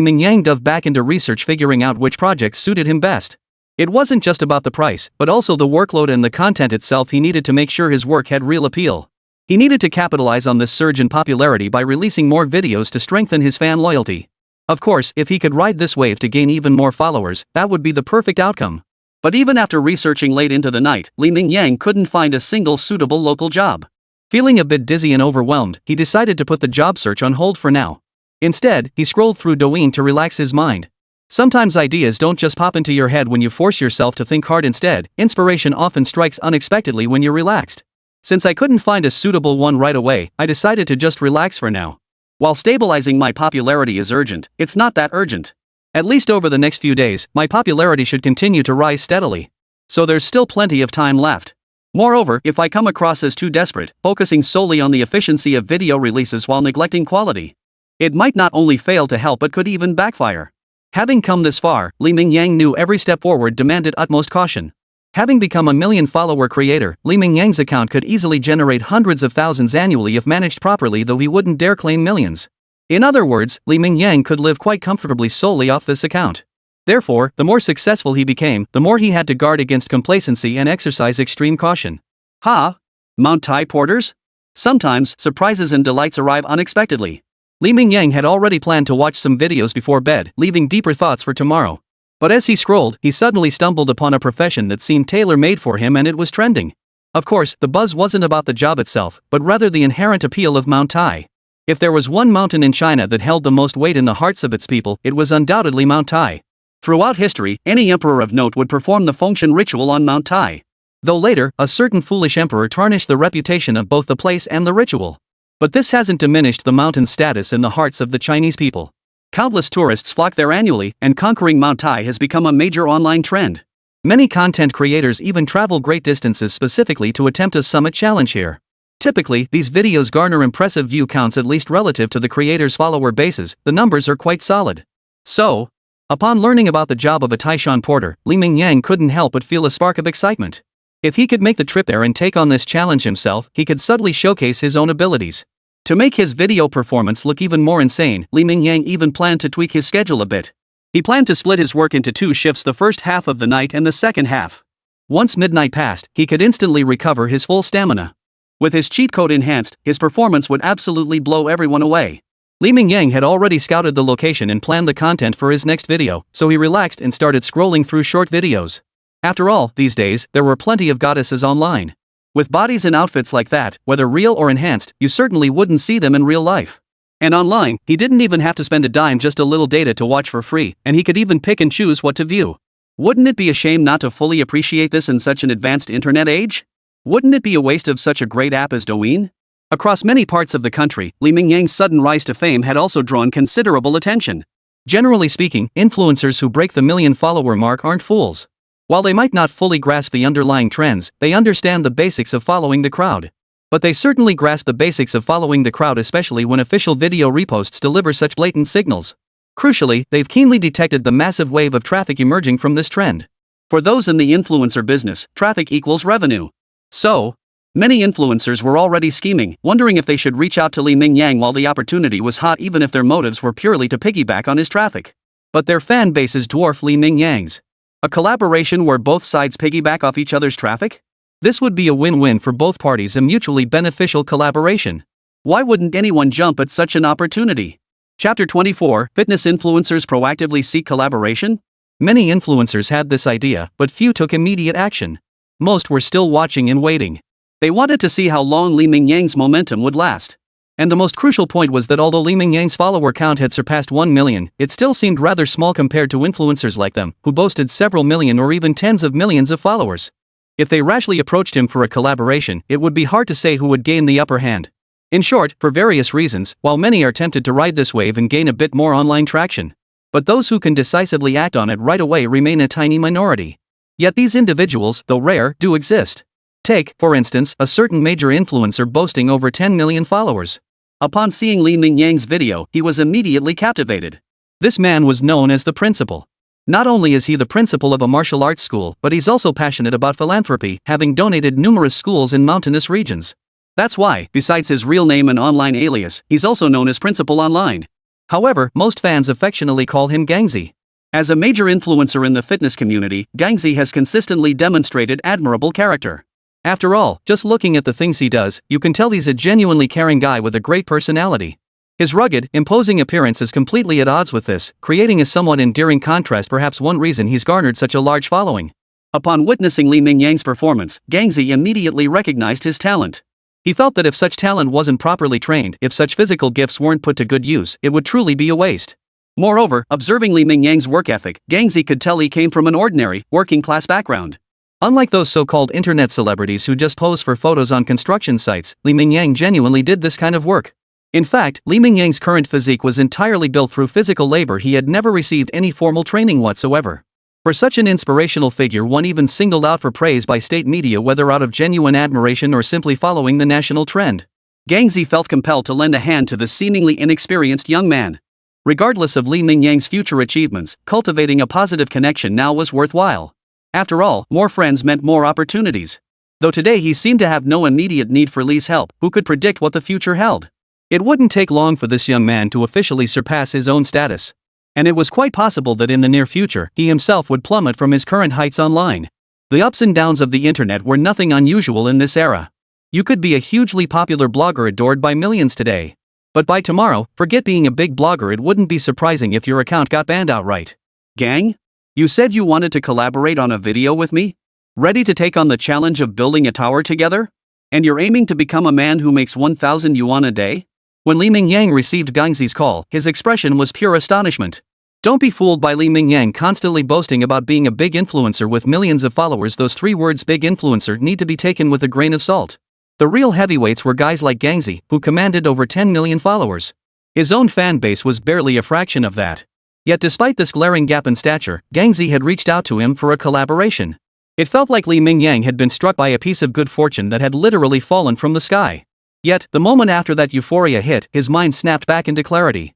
Mingyang dove back into research, figuring out which projects suited him best. It wasn't just about the price, but also the workload and the content itself. He needed to make sure his work had real appeal. He needed to capitalize on this surge in popularity by releasing more videos to strengthen his fan loyalty. Of course, if he could ride this wave to gain even more followers, that would be the perfect outcome. But even after researching late into the night, Li Mingyang couldn't find a single suitable local job. Feeling a bit dizzy and overwhelmed, he decided to put the job search on hold for now. Instead, he scrolled through Douyin to relax his mind. Sometimes ideas don't just pop into your head when you force yourself to think hard. Instead, inspiration often strikes unexpectedly when you're relaxed. Since I couldn't find a suitable one right away, I decided to just relax for now. While stabilizing my popularity is urgent, it's not that urgent. At least over the next few days, my popularity should continue to rise steadily. So there's still plenty of time left. Moreover, if I come across as too desperate, focusing solely on the efficiency of video releases while neglecting quality, it might not only fail to help but could even backfire. Having come this far, Li Mingyang knew every step forward demanded utmost caution. Having become a million-follower creator, Li Mingyang's account could easily generate hundreds of thousands annually if managed properly, though he wouldn't dare claim millions. In other words, Li Mingyang could live quite comfortably solely off this account. Therefore, the more successful he became, the more he had to guard against complacency and exercise extreme caution. Mount Tai porters? Sometimes, surprises and delights arrive unexpectedly. Li Mingyang had already planned to watch some videos before bed, leaving deeper thoughts for tomorrow. But as he scrolled, he suddenly stumbled upon a profession that seemed tailor-made for him, and it was trending. Of course, the buzz wasn't about the job itself, but rather the inherent appeal of Mount Tai. If there was one mountain in China that held the most weight in the hearts of its people, it was undoubtedly Mount Tai. Throughout history, any emperor of note would perform the Fengshen ritual on Mount Tai. Though later, a certain foolish emperor tarnished the reputation of both the place and the ritual. But this hasn't diminished the mountain's status in the hearts of the Chinese people. Countless tourists flock there annually, and conquering Mount Tai has become a major online trend. Many content creators even travel great distances specifically to attempt a summit challenge here. Typically, these videos garner impressive view counts, at least relative to the creators' follower bases. The numbers are quite solid. So, upon learning about the job of a Taishan porter, Li Mingyang couldn't help but feel a spark of excitement. If he could make the trip there and take on this challenge himself, he could subtly showcase his own abilities. To make his video performance look even more insane, Li Mingyang even planned to tweak his schedule a bit. He planned to split his work into 2 shifts, the first half of the night and the second half. Once midnight passed, he could instantly recover his full stamina. With his cheat code enhanced, his performance would absolutely blow everyone away. Li Mingyang had already scouted the location and planned the content for his next video, so he relaxed and started scrolling through short videos. After all, these days, there were plenty of goddesses online. With bodies and outfits like that, whether real or enhanced, you certainly wouldn't see them in real life. And online, he didn't even have to spend a dime, just a little data to watch for free, and he could even pick and choose what to view. Wouldn't it be a shame not to fully appreciate this in such an advanced internet age? Wouldn't it be a waste of such a great app as Douyin? Across many parts of the country, Li Mingyang's sudden rise to fame had also drawn considerable attention. Generally speaking, influencers who break the million-follower mark aren't fools. While they might not fully grasp the underlying trends, they understand the basics of following the crowd. But they certainly grasp the basics of following the crowd, especially when official video reposts deliver such blatant signals. Crucially, they've keenly detected the massive wave of traffic emerging from this trend. For those in the influencer business, traffic equals revenue. So, many influencers were already scheming, wondering if they should reach out to Li Mingyang while the opportunity was hot, even if their motives were purely to piggyback on his traffic. But their fan bases dwarf Li Mingyang's. A collaboration where both sides piggyback off each other's traffic? This would be a win-win for both parties, a mutually beneficial collaboration. Why wouldn't anyone jump at such an opportunity? Chapter 24, Fitness Influencers Proactively Seek Collaboration? Many influencers had this idea, but few took immediate action. Most were still watching and waiting. They wanted to see how long Li Mingyang's momentum would last. And the most crucial point was that although Li Mingyang's follower count had surpassed 1 million, it still seemed rather small compared to influencers like them, who boasted several million or even tens of millions of followers. If they rashly approached him for a collaboration, it would be hard to say who would gain the upper hand. In short, for various reasons, while many are tempted to ride this wave and gain a bit more online traction, but those who can decisively act on it right away remain a tiny minority. Yet these individuals, though rare, do exist. Take, for instance, a certain major influencer boasting over 10 million followers. Upon seeing Li Mingyang's video, he was immediately captivated. This man was known as the principal. Not only is he the principal of a martial arts school, but he's also passionate about philanthropy, having donated numerous schools in mountainous regions. That's why, besides his real name and online alias, he's also known as Principal Online. However, most fans affectionately call him Gangzi. As a major influencer in the fitness community, Gangzi has consistently demonstrated admirable character. After all, just looking at the things he does, you can tell he's a genuinely caring guy with a great personality. His rugged, imposing appearance is completely at odds with this, creating a somewhat endearing contrast, perhaps one reason he's garnered such a large following. Upon witnessing Li Mingyang's performance, Gangzi immediately recognized his talent. He felt that if such talent wasn't properly trained, if such physical gifts weren't put to good use, it would truly be a waste. Moreover, observing Li Mingyang's work ethic, Gangzi could tell he came from an ordinary, working-class background. Unlike those so-called internet celebrities who just pose for photos on construction sites, Li Mingyang genuinely did this kind of work. In fact, Li Mingyang's current physique was entirely built through physical labor. He had never received any formal training whatsoever. For such an inspirational figure, one even singled out for praise by state media, whether out of genuine admiration or simply following the national trend. Gangzi felt compelled to lend a hand to this seemingly inexperienced young man. Regardless of Li Mingyang's future achievements, cultivating a positive connection now was worthwhile. After all, more friends meant more opportunities. Though today he seemed to have no immediate need for Li's help, who could predict what the future held? It wouldn't take long for this young man to officially surpass his own status. And it was quite possible that in the near future, he himself would plummet from his current heights online. The ups and downs of the internet were nothing unusual in this era. You could be a hugely popular blogger adored by millions today. But by tomorrow, forget being a big blogger. It wouldn't be surprising if your account got banned outright. Gang? You said you wanted to collaborate on a video with me? Ready to take on the challenge of building a tower together? And you're aiming to become a man who makes 1,000 yuan a day? When Li Mingyang received Gangzi's call, his expression was pure astonishment. Don't be fooled by Li Mingyang constantly boasting about being a big influencer with millions of followers. Those three words, big influencer, need to be taken with a grain of salt. The real heavyweights were guys like Gangzi, who commanded over 10 million followers. His own fan base was barely a fraction of that. Yet despite this glaring gap in stature, Gangzi had reached out to him for a collaboration. It felt like Li Mingyang had been struck by a piece of good fortune that had literally fallen from the sky. Yet, the moment after that euphoria hit, his mind snapped back into clarity.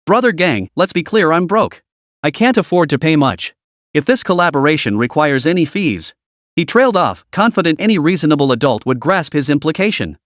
Brother Gang, let's be clear, I'm broke. I can't afford to pay much. If this collaboration requires any fees. He trailed off, confident any reasonable adult would grasp his implication.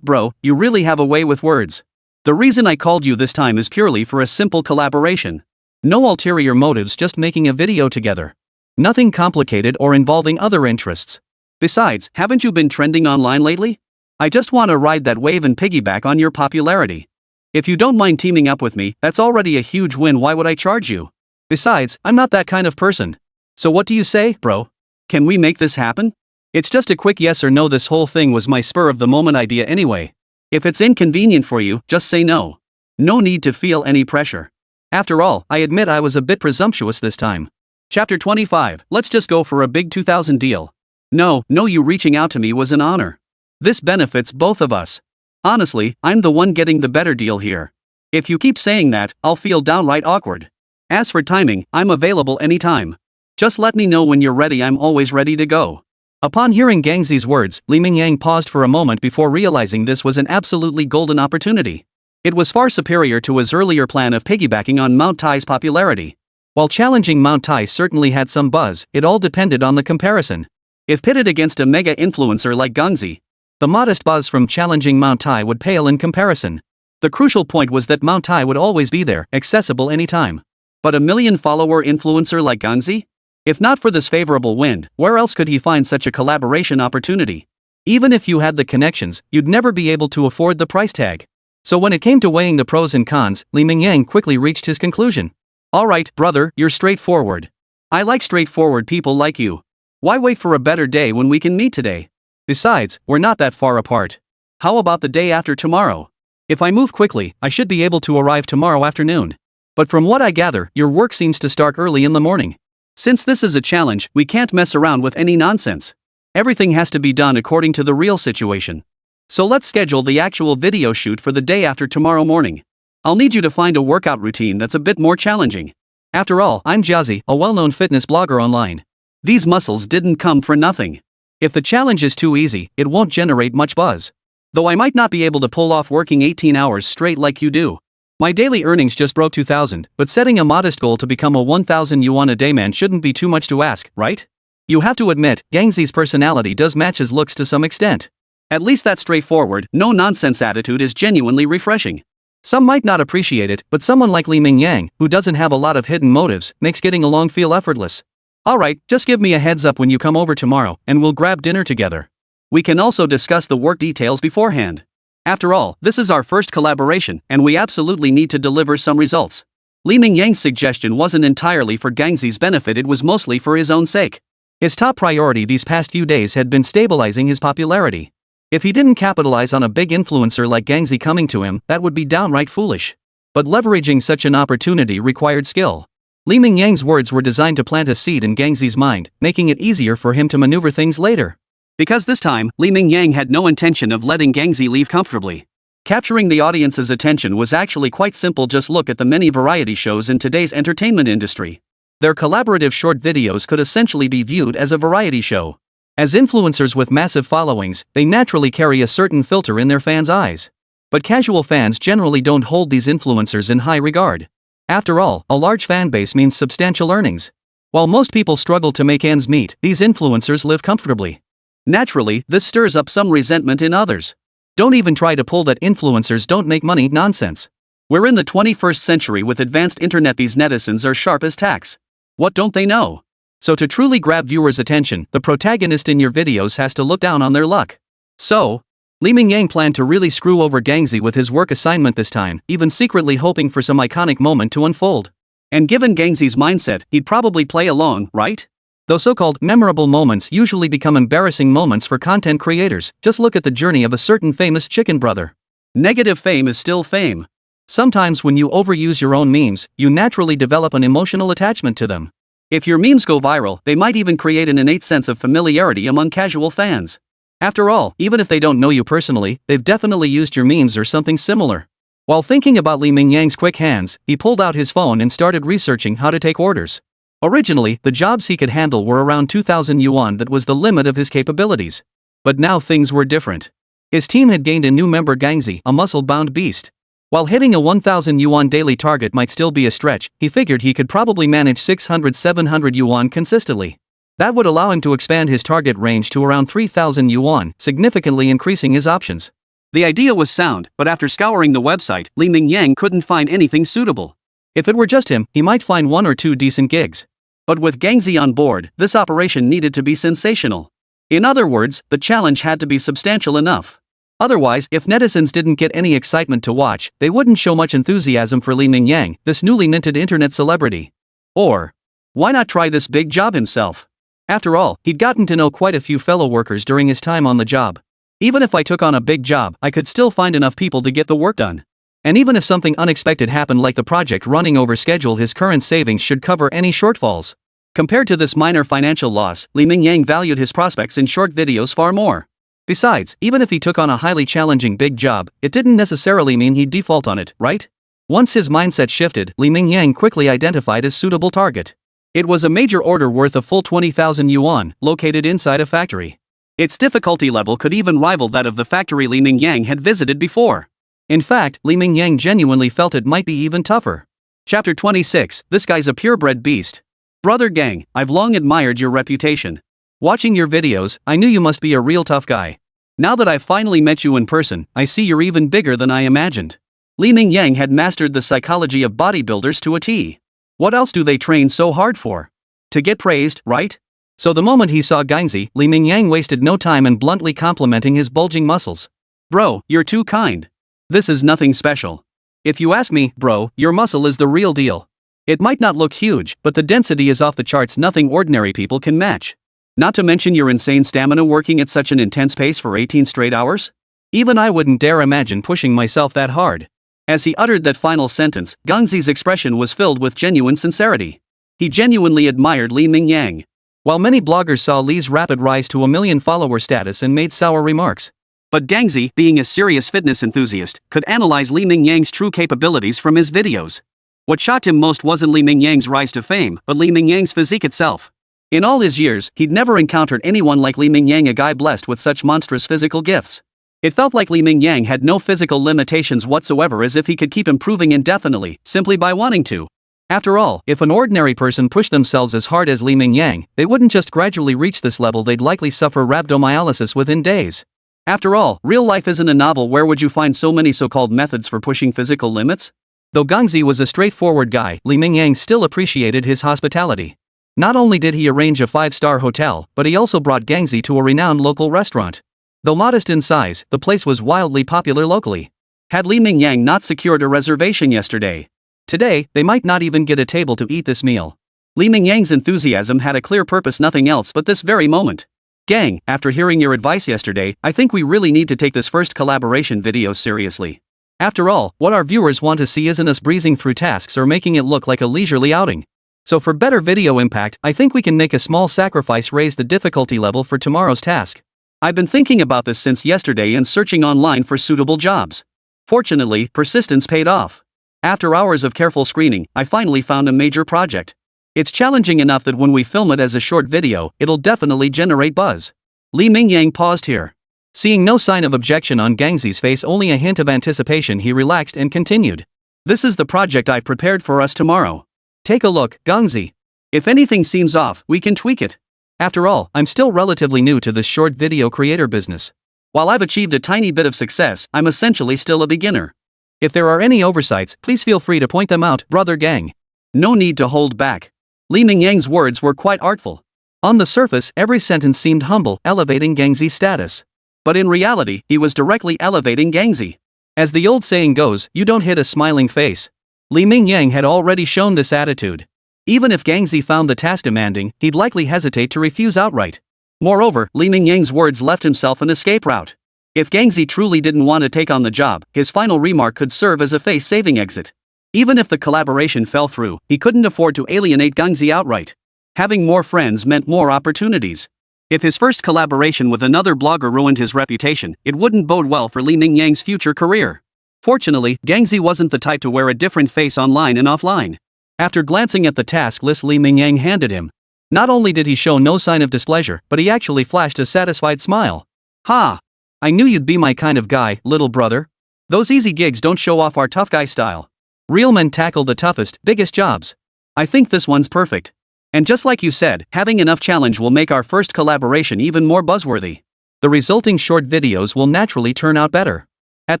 Bro, you really have a way with words. The reason I called you this time is purely for a simple collaboration. No ulterior motives, just making a video together. Nothing complicated or involving other interests. Besides, haven't you been trending online lately? I just want to ride that wave and piggyback on your popularity. If you don't mind teaming up with me, that's already a huge win. Why would I charge you? Besides, I'm not that kind of person. So what do you say, bro? Can we make this happen? It's just a quick yes or no. This whole thing was my spur of the moment idea anyway. If it's inconvenient for you, just say no. No need to feel any pressure. After all, I admit I was a bit presumptuous this time. Chapter 25, let's just go for a big 2,000 deal. No, you reaching out to me was an honor. This benefits both of us. Honestly, I'm the one getting the better deal here. If you keep saying that, I'll feel downright awkward. As for timing, I'm available anytime. Just let me know when you're ready. I'm always ready to go. Upon hearing Gangzi's words, Li Mingyang paused for a moment before realizing this was an absolutely golden opportunity. It was far superior to his earlier plan of piggybacking on Mount Tai's popularity. While challenging Mount Tai certainly had some buzz, it all depended on the comparison. If pitted against a mega influencer like Gangzi, the modest buzz from challenging Mount Tai would pale in comparison. The crucial point was that Mount Tai would always be there, accessible anytime. But a million-follower influencer like Gangzi? If not for this favorable wind, where else could he find such a collaboration opportunity? Even if you had the connections, you'd never be able to afford the price tag. So when it came to weighing the pros and cons, Li Mingyang quickly reached his conclusion. Alright, brother, you're straightforward. I like straightforward people like you. Why wait for a better day when we can meet today? Besides, we're not that far apart. How about the day after tomorrow? If I move quickly, I should be able to arrive tomorrow afternoon. But from what I gather, your work seems to start early in the morning. Since this is a challenge, we can't mess around with any nonsense. Everything has to be done according to the real situation. So let's schedule the actual video shoot for the day after tomorrow morning. I'll need you to find a workout routine that's a bit more challenging. After all, I'm Jazzy, a well-known fitness blogger online. These muscles didn't come for nothing. If the challenge is too easy, it won't generate much buzz. Though I might not be able to pull off working 18 hours straight like you do. My daily earnings just broke 2,000, but setting a modest goal to become a 1,000 yuan a day man shouldn't be too much to ask, right? You have to admit, Gangzi's personality does match his looks to some extent. At least that straightforward, no-nonsense attitude is genuinely refreshing. Some might not appreciate it, but someone like Li Mingyang, who doesn't have a lot of hidden motives, makes getting along feel effortless. Alright, just give me a heads up when you come over tomorrow, and we'll grab dinner together. We can also discuss the work details beforehand. After all, this is our first collaboration, and we absolutely need to deliver some results. Li Mingyang's suggestion wasn't entirely for Gangzi's benefit, it was mostly for his own sake. His top priority these past few days had been stabilizing his popularity. If he didn't capitalize on a big influencer like Gangzy coming to him, that would be downright foolish. But leveraging such an opportunity required skill. Li Mingyang's words were designed to plant a seed in Gangzy's mind, making it easier for him to maneuver things later. Because this time, Li Mingyang had no intention of letting Gangzy leave comfortably. Capturing the audience's attention was actually quite simple. Just look at the many variety shows in today's entertainment industry. Their collaborative short videos could essentially be viewed as a variety show. As influencers with massive followings, they naturally carry a certain filter in their fans' eyes. But casual fans generally don't hold these influencers in high regard. After all, a large fan base means substantial earnings. While most people struggle to make ends meet, these influencers live comfortably. Naturally, this stirs up some resentment in others. Don't even try to pull that influencers don't make money nonsense. We're in the 21st century with advanced internet. These netizens are sharp as tacks. What don't they know? So to truly grab viewers' attention, the protagonist in your videos has to look down on their luck. So, Li Mingyang planned to really screw over Gangzy with his work assignment this time, even secretly hoping for some iconic moment to unfold. And given Gangzy's mindset, he'd probably play along, right? Though so-called memorable moments usually become embarrassing moments for content creators, just look at the journey of a certain famous chicken brother. Negative fame is still fame. Sometimes when you overuse your own memes, you naturally develop an emotional attachment to them. If your memes go viral, they might even create an innate sense of familiarity among casual fans. After all, even if they don't know you personally, they've definitely used your memes or something similar. While thinking about Li Mingyang's quick hands, he pulled out his phone and started researching how to take orders. Originally, the jobs he could handle were around 2,000 yuan. That was the limit of his capabilities. But now things were different. His team had gained a new member, Gangzy, a muscle-bound beast. While hitting a 1,000 yuan daily target might still be a stretch, he figured he could probably manage 600-700 yuan consistently. That would allow him to expand his target range to around 3,000 yuan, significantly increasing his options. The idea was sound, but after scouring the website, Li Mingyang couldn't find anything suitable. If it were just him, he might find one or two decent gigs. But with Gangzy on board, this operation needed to be sensational. In other words, the challenge had to be substantial enough. Otherwise, if netizens didn't get any excitement to watch, they wouldn't show much enthusiasm for Li Mingyang, this newly minted internet celebrity. Or, why not try this big job himself? After all, he'd gotten to know quite a few fellow workers during his time on the job. Even if I took on a big job, I could still find enough people to get the work done. And even if something unexpected happened like the project running over schedule, his current savings should cover any shortfalls. Compared to this minor financial loss, Li Mingyang valued his prospects in short videos far more. Besides, even if he took on a highly challenging big job, it didn't necessarily mean he'd default on it, right? Once his mindset shifted, Li Mingyang quickly identified a suitable target. It was a major order worth a full 20,000 yuan, located inside a factory. Its difficulty level could even rival that of the factory Li Mingyang had visited before. In fact, Li Mingyang genuinely felt it might be even tougher. Chapter 26, This guy's a purebred beast. Brother Gang, I've long admired your reputation. Watching your videos, I knew you must be a real tough guy. Now that I've finally met you in person, I see you're even bigger than I imagined. Li Mingyang had mastered the psychology of bodybuilders to a T. What else do they train so hard for? To get praised, right? So the moment he saw Gangzy, Li Mingyang wasted no time in bluntly complimenting his bulging muscles. Bro, you're too kind. This is nothing special. If you ask me, bro, your muscle is the real deal. It might not look huge, but the density is off the charts, nothing ordinary people can match. Not to mention your insane stamina working at such an intense pace for 18 straight hours? Even I wouldn't dare imagine pushing myself that hard. As he uttered that final sentence, Gangzy's expression was filled with genuine sincerity. He genuinely admired Li Mingyang. While many bloggers saw Li's rapid rise to 1 million follower status and made sour remarks. But Gangzy, being a serious fitness enthusiast, could analyze Li Mingyang's true capabilities from his videos. What shocked him most wasn't Li Mingyang's rise to fame, but Li Mingyang's physique itself. In all his years, he'd never encountered anyone like Li Mingyang, a guy blessed with such monstrous physical gifts. It felt like Li Mingyang had no physical limitations whatsoever, as if he could keep improving indefinitely, simply by wanting to. After all, if an ordinary person pushed themselves as hard as Li Mingyang, they wouldn't just gradually reach this level, they'd likely suffer rhabdomyolysis within days. After all, real life isn't a novel. Where would you find so many so-called methods for pushing physical limits? Though Gangzy was a straightforward guy, Li Mingyang still appreciated his hospitality. Not only did he arrange a 5-star hotel, but he also brought Gangzy to a renowned local restaurant. Though modest in size, the place was wildly popular locally. Had Li Mingyang not secured a reservation yesterday, today, they might not even get a table to eat this meal. Li Mingyang's enthusiasm had a clear purpose, nothing else but this very moment. Gang, after hearing your advice yesterday, I think we really need to take this first collaboration video seriously. After all, what our viewers want to see isn't us breezing through tasks or making it look like a leisurely outing. So for better video impact, I think we can make a small sacrifice, raise the difficulty level for tomorrow's task. I've been thinking about this since yesterday and searching online for suitable jobs. Fortunately, persistence paid off. After hours of careful screening, I finally found a major project. It's challenging enough that when we film it as a short video, it'll definitely generate buzz. Li Mingyang paused here. Seeing no sign of objection on Gangzi's face, only a hint of anticipation, he relaxed and continued. This is the project I prepared for us tomorrow. Take a look, Gangzi. If anything seems off, we can tweak it. After all, I'm still relatively new to this short video creator business. While I've achieved a tiny bit of success, I'm essentially still a beginner. If there are any oversights, please feel free to point them out, brother Gang. No need to hold back. Li Mingyang's words were quite artful. On the surface, every sentence seemed humble, elevating Gangzi's status. But in reality, he was directly elevating Gangzi. As the old saying goes, you don't hit a smiling face. Li Mingyang had already shown this attitude. Even if Gangzi found the task demanding, he'd likely hesitate to refuse outright. Moreover, Li Mingyang's words left himself an escape route. If Gangzi truly didn't want to take on the job, his final remark could serve as a face-saving exit. Even if the collaboration fell through, he couldn't afford to alienate Gangzi outright. Having more friends meant more opportunities. If his first collaboration with another blogger ruined his reputation, it wouldn't bode well for Li Mingyang's future career. Fortunately, Gangzi wasn't the type to wear a different face online and offline. After glancing at the task list Li Mingyang handed him, not only did he show no sign of displeasure, but he actually flashed a satisfied smile. Ha! I knew you'd be my kind of guy, little brother. Those easy gigs don't show off our tough guy style. Real men tackle the toughest, biggest jobs. I think this one's perfect. And just like you said, having enough challenge will make our first collaboration even more buzzworthy. The resulting short videos will naturally turn out better. At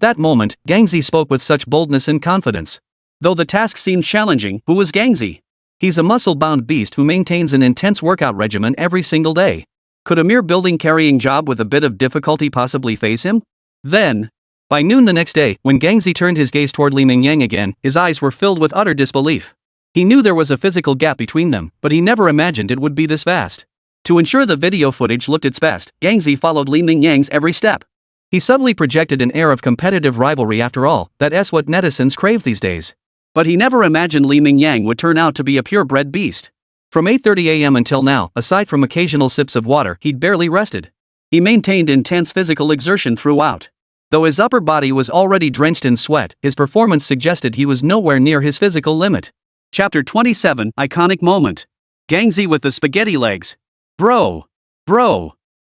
that moment, Gangzi spoke with such boldness and confidence. Though the task seemed challenging, who was Gangzi? He's a muscle-bound beast who maintains an intense workout regimen every single day. Could a mere building-carrying job with a bit of difficulty possibly faze him? Then, by noon the next day, when Gangzi turned his gaze toward Li Mingyang again, his eyes were filled with utter disbelief. He knew there was a physical gap between them, but he never imagined it would be this vast. To ensure the video footage looked its best, Gangzi followed Li Mingyang's every step. He subtly projected an air of competitive rivalry. After all, that's what netizens crave these days. But he never imagined Li Mingyang would turn out to be a purebred beast. From 8:30 a.m. until now, aside from occasional sips of water, he'd barely rested. He maintained intense physical exertion throughout. Though his upper body was already drenched in sweat, his performance suggested he was nowhere near his physical limit. Chapter 27, Iconic Moment. Gangzi with the spaghetti legs. Bro.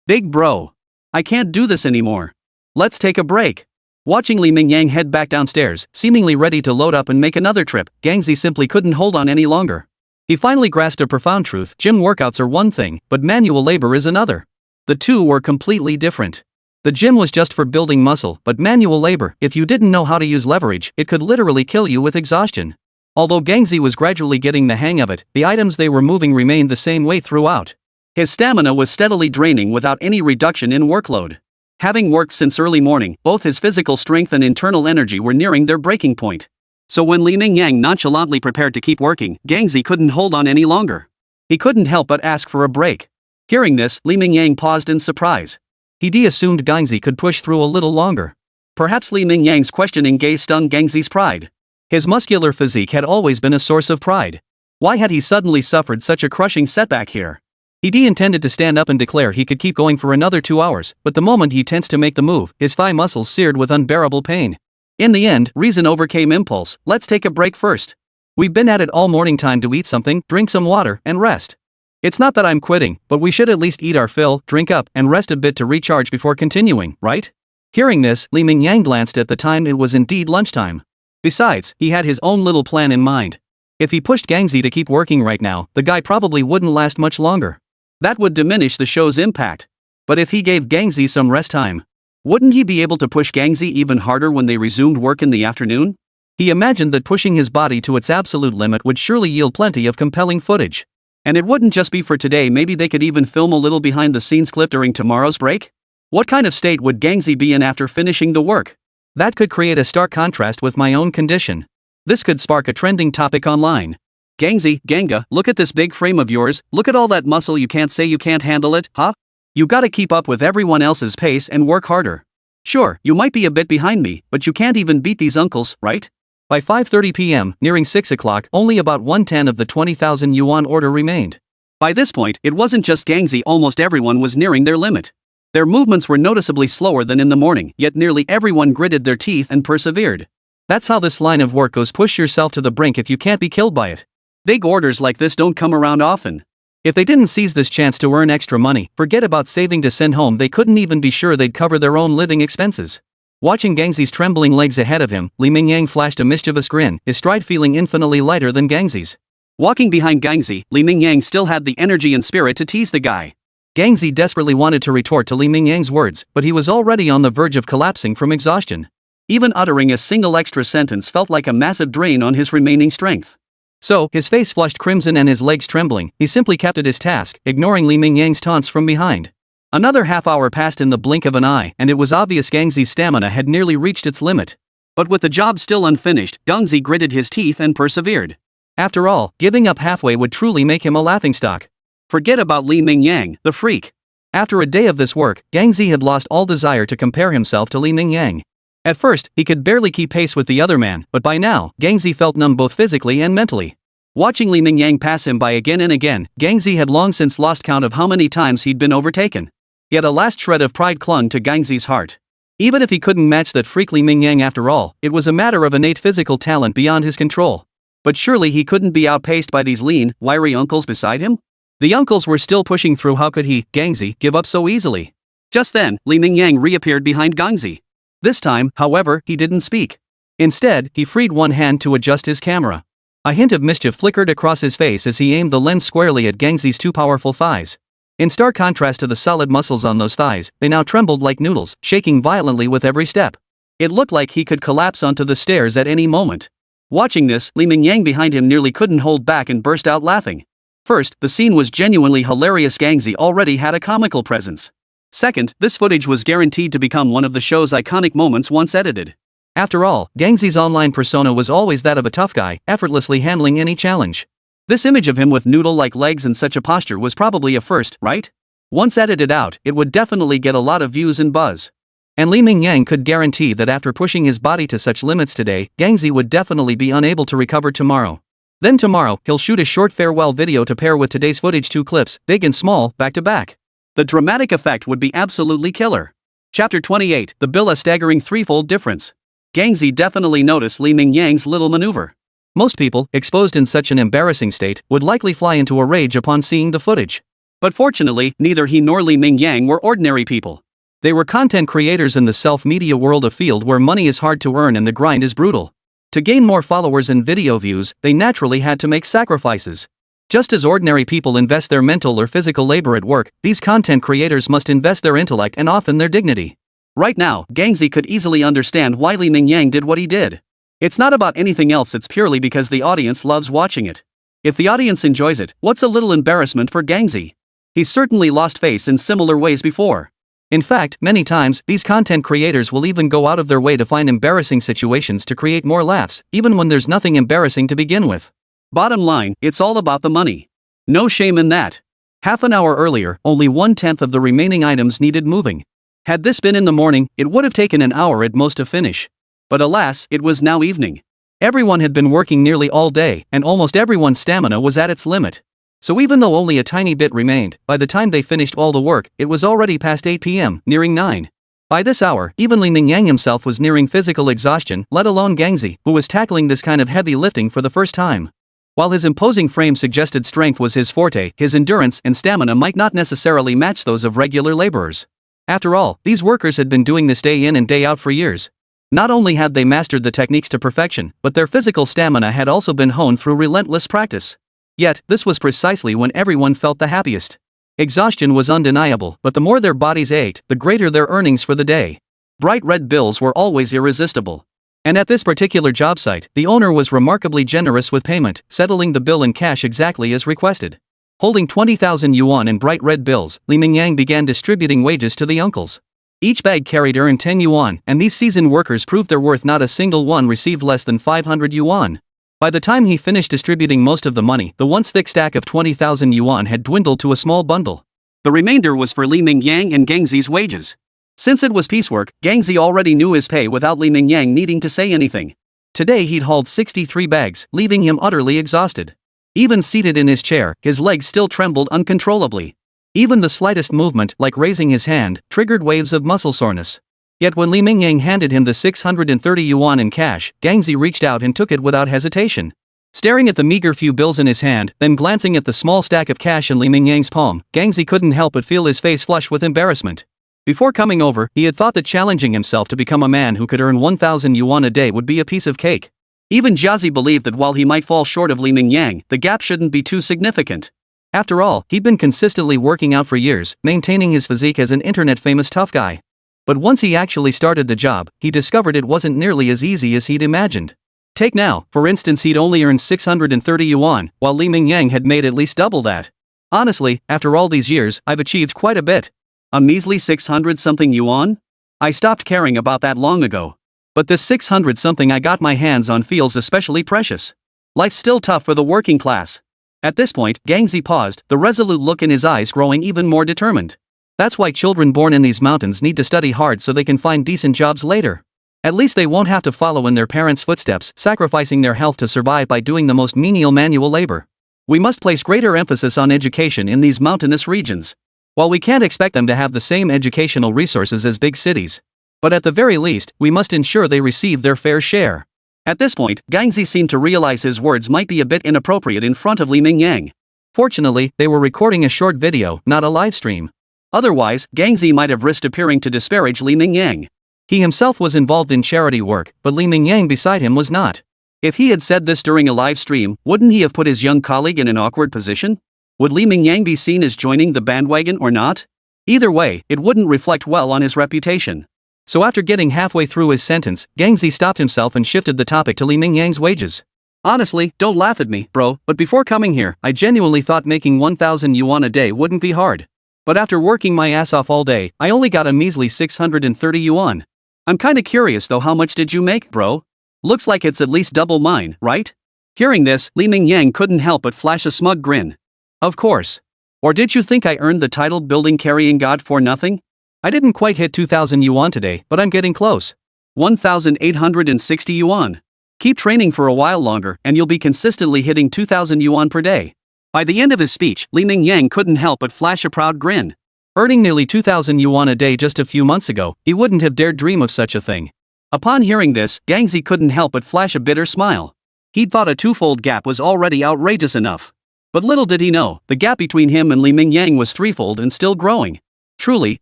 Big bro. I can't do this anymore. Let's take a break. Watching Li Mingyang head back downstairs, seemingly ready to load up and make another trip, Gangzi simply couldn't hold on any longer. He finally grasped a profound truth: gym workouts are one thing, but manual labor is another. The two were completely different. The gym was just for building muscle, but manual labor, if you didn't know how to use leverage, it could literally kill you with exhaustion. Although Gangzi was gradually getting the hang of it, the items they were moving remained the same way throughout. His stamina was steadily draining without any reduction in workload. Having worked since early morning, both his physical strength and internal energy were nearing their breaking point. So when Li Mingyang nonchalantly prepared to keep working, Gangzi couldn't hold on any longer. He couldn't help but ask for a break. Hearing this, Li Mingyang paused in surprise. He'd assumed Gangzi could push through a little longer. Perhaps Li Mingyang's questioning gaze stung Gangzi's pride. His muscular physique had always been a source of pride. Why had he suddenly suffered such a crushing setback here? He intended to stand up and declare he could keep going for another 2 hours, but the moment he tensed to make the move, his thigh muscles seared with unbearable pain. In the end, reason overcame impulse. Let's take a break first. We've been at it all morning, time to eat something, drink some water, and rest. It's not that I'm quitting, but we should at least eat our fill, drink up, and rest a bit to recharge before continuing, right? Hearing this, Li Mingyang glanced at the time. It was indeed lunchtime. Besides, he had his own little plan in mind. If he pushed Gangzi to keep working right now, the guy probably wouldn't last much longer. That would diminish the show's impact. But if he gave Gangzi some rest time, wouldn't he be able to push Gangzi even harder when they resumed work in the afternoon? He imagined that pushing his body to its absolute limit would surely yield plenty of compelling footage. And it wouldn't just be for today. Maybe they could even film a little behind-the-scenes clip during tomorrow's break? What kind of state would Gangzi be in after finishing the work? That could create a stark contrast with my own condition. This could spark a trending topic online. Gangzi, Ganga, look at this big frame of yours, look at all that muscle, you can't say you can't handle it, huh? You gotta keep up with everyone else's pace and work harder. Sure, you might be a bit behind me, but you can't even beat these uncles, right? By 5:30 p.m., nearing 6 o'clock, only about 1/10 of the 20,000 yuan order remained. By this point, it wasn't just Gangzi, almost everyone was nearing their limit. Their movements were noticeably slower than in the morning, yet nearly everyone gritted their teeth and persevered. That's how this line of work goes. Push yourself to the brink if you can't be killed by it. Big orders like this don't come around often. If they didn't seize this chance to earn extra money, forget about saving to send home, they couldn't even be sure they'd cover their own living expenses. Watching Gangzi's trembling legs ahead of him, Li Mingyang flashed a mischievous grin, his stride feeling infinitely lighter than Gangzi's. Walking behind Gangzi, Li Mingyang still had the energy and spirit to tease the guy. Gangzi desperately wanted to retort to Li Mingyang's words, but he was already on the verge of collapsing from exhaustion. Even uttering a single extra sentence felt like a massive drain on his remaining strength. So, his face flushed crimson and his legs trembling, he simply kept at his task, ignoring Li Mingyang's taunts from behind. Another half hour passed in the blink of an eye, and it was obvious Gangzi's stamina had nearly reached its limit. But with the job still unfinished, Gangzi gritted his teeth and persevered. After all, giving up halfway would truly make him a laughingstock. Forget about Li Mingyang, the freak. After a day of this work, Gangzi had lost all desire to compare himself to Li Mingyang. At first, he could barely keep pace with the other man, but by now, Gangzi felt numb both physically and mentally. Watching Li Mingyang pass him by again and again, Gangzi had long since lost count of how many times he'd been overtaken. Yet a last shred of pride clung to Gangzi's heart. Even if he couldn't match that freak Li Mingyang after all, it was a matter of innate physical talent beyond his control. But surely he couldn't be outpaced by these lean, wiry uncles beside him? The uncles were still pushing through. How could he, Gangzi, give up so easily? Just then, Li Mingyang reappeared behind Gangzi. This time, however, he didn't speak. Instead, he freed one hand to adjust his camera. A hint of mischief flickered across his face as he aimed the lens squarely at Gangzi's two powerful thighs. In stark contrast to the solid muscles on those thighs, they now trembled like noodles, shaking violently with every step. It looked like he could collapse onto the stairs at any moment. Watching this, Li Mingyang behind him nearly couldn't hold back and burst out laughing. First, the scene was genuinely hilarious. Gangzi already had a comical presence. Second, this footage was guaranteed to become one of the show's iconic moments once edited. After all, Gangzi's online persona was always that of a tough guy, effortlessly handling any challenge. This image of him with noodle-like legs and such a posture was probably a first, right? Once edited out, it would definitely get a lot of views and buzz. And Li Mingyang could guarantee that after pushing his body to such limits today, Gangzi would definitely be unable to recover tomorrow. Then tomorrow, he'll shoot a short farewell video to pair with today's footage, 2 clips, big and small, back to back. The dramatic effect would be absolutely killer. Chapter 28, The Bill. A staggering threefold difference. Gangzi definitely noticed Li Mingyang's little maneuver. Most people, exposed in such an embarrassing state, would likely fly into a rage upon seeing the footage. But fortunately, neither he nor Li Mingyang were ordinary people. They were content creators in the self-media world, a field where money is hard to earn and the grind is brutal. To gain more followers and video views, they naturally had to make sacrifices. Just as ordinary people invest their mental or physical labor at work, these content creators must invest their intellect and often their dignity. Right now, Gangzi could easily understand why Li Mingyang did what he did. It's not about anything else, it's purely because the audience loves watching it. If the audience enjoys it, what's a little embarrassment for Gangzi? He's certainly lost face in similar ways before. In fact, many times, these content creators will even go out of their way to find embarrassing situations to create more laughs, even when there's nothing embarrassing to begin with. Bottom line, it's all about the money. No shame in that. Half an hour earlier, only 1/10 of the remaining items needed moving. Had this been in the morning, it would have taken an hour at most to finish. But alas, it was now evening. Everyone had been working nearly all day, and almost everyone's stamina was at its limit. So even though only a tiny bit remained, by the time they finished all the work, it was already past 8 p.m., nearing 9. By this hour, even Li Mingyang himself was nearing physical exhaustion, let alone Gangzi, who was tackling this kind of heavy lifting for the first time. While his imposing frame suggested strength was his forte, his endurance and stamina might not necessarily match those of regular laborers. After all, these workers had been doing this day in and day out for years. Not only had they mastered the techniques to perfection, but their physical stamina had also been honed through relentless practice. Yet, this was precisely when everyone felt the happiest. Exhaustion was undeniable, but the more their bodies ached, the greater their earnings for the day. Bright red bills were always irresistible. And at this particular job site, the owner was remarkably generous with payment, settling the bill in cash exactly as requested. Holding 20,000 yuan in bright red bills, Li Mingyang began distributing wages to the uncles. Each bag carried earned 10 yuan, and these seasoned workers proved their worth. Not a single one received less than 500 yuan. By the time he finished distributing most of the money, the once thick stack of 20,000 yuan had dwindled to a small bundle. The remainder was for Li Mingyang and Gangzi's wages. Since it was piecework, Gangzi already knew his pay without Li Mingyang needing to say anything. Today he'd hauled 63 bags, leaving him utterly exhausted. Even seated in his chair, his legs still trembled uncontrollably. Even the slightest movement, like raising his hand, triggered waves of muscle soreness. Yet when Li Mingyang handed him the 630 yuan in cash, Gangzi reached out and took it without hesitation. Staring at the meager few bills in his hand, then glancing at the small stack of cash in Li Mingyang's palm, Gangzi couldn't help but feel his face flush with embarrassment. Before coming over, he had thought that challenging himself to become a man who could earn 1,000 yuan a day would be a piece of cake. Even Jiazi believed that while he might fall short of Li Mingyang, the gap shouldn't be too significant. After all, he'd been consistently working out for years, maintaining his physique as an internet-famous tough guy. But once he actually started the job, he discovered it wasn't nearly as easy as he'd imagined. Take now, for instance, he'd only earned 630 yuan, while Li Mingyang had made at least double that. Honestly, after all these years, I've achieved quite a bit. A measly 600-something yuan? I stopped caring about that long ago. But this 600-something I got my hands on feels especially precious. Life's still tough for the working class. At this point, Gangzi paused, the resolute look in his eyes growing even more determined. That's why children born in these mountains need to study hard so they can find decent jobs later. At least they won't have to follow in their parents' footsteps, sacrificing their health to survive by doing the most menial manual labor. We must place greater emphasis on education in these mountainous regions. While we can't expect them to have the same educational resources as big cities. But at the very least, we must ensure they receive their fair share. At this point, Gangzi seemed to realize his words might be a bit inappropriate in front of Li Mingyang. Fortunately, they were recording a short video, not a live stream. Otherwise, Gangzi might have risked appearing to disparage Li Mingyang. He himself was involved in charity work, but Li Mingyang beside him was not. If he had said this during a live stream, wouldn't he have put his young colleague in an awkward position? Would Li Mingyang be seen as joining the bandwagon or not? Either way, it wouldn't reflect well on his reputation. So after getting halfway through his sentence, Gangzi stopped himself and shifted the topic to Li Mingyang's wages. Honestly, don't laugh at me, bro, but before coming here, I genuinely thought making 1,000 yuan a day wouldn't be hard. But after working my ass off all day, I only got a measly 630 yuan. I'm kinda curious though, how much did you make, bro? Looks like it's at least double mine, right? Hearing this, Li Mingyang couldn't help but flash a smug grin. Of course. Or did you think I earned the title building carrying god for nothing? I didn't quite hit 2,000 yuan today, but I'm getting close. 1,860 yuan. Keep training for a while longer, and you'll be consistently hitting 2,000 yuan per day. By the end of his speech, Li Mingyang couldn't help but flash a proud grin. Earning nearly 2,000 yuan a day just a few months ago, he wouldn't have dared dream of such a thing. Upon hearing this, Gangzi couldn't help but flash a bitter smile. He'd thought a twofold gap was already outrageous enough. But little did he know, the gap between him and Li Mingyang was threefold and still growing. Truly,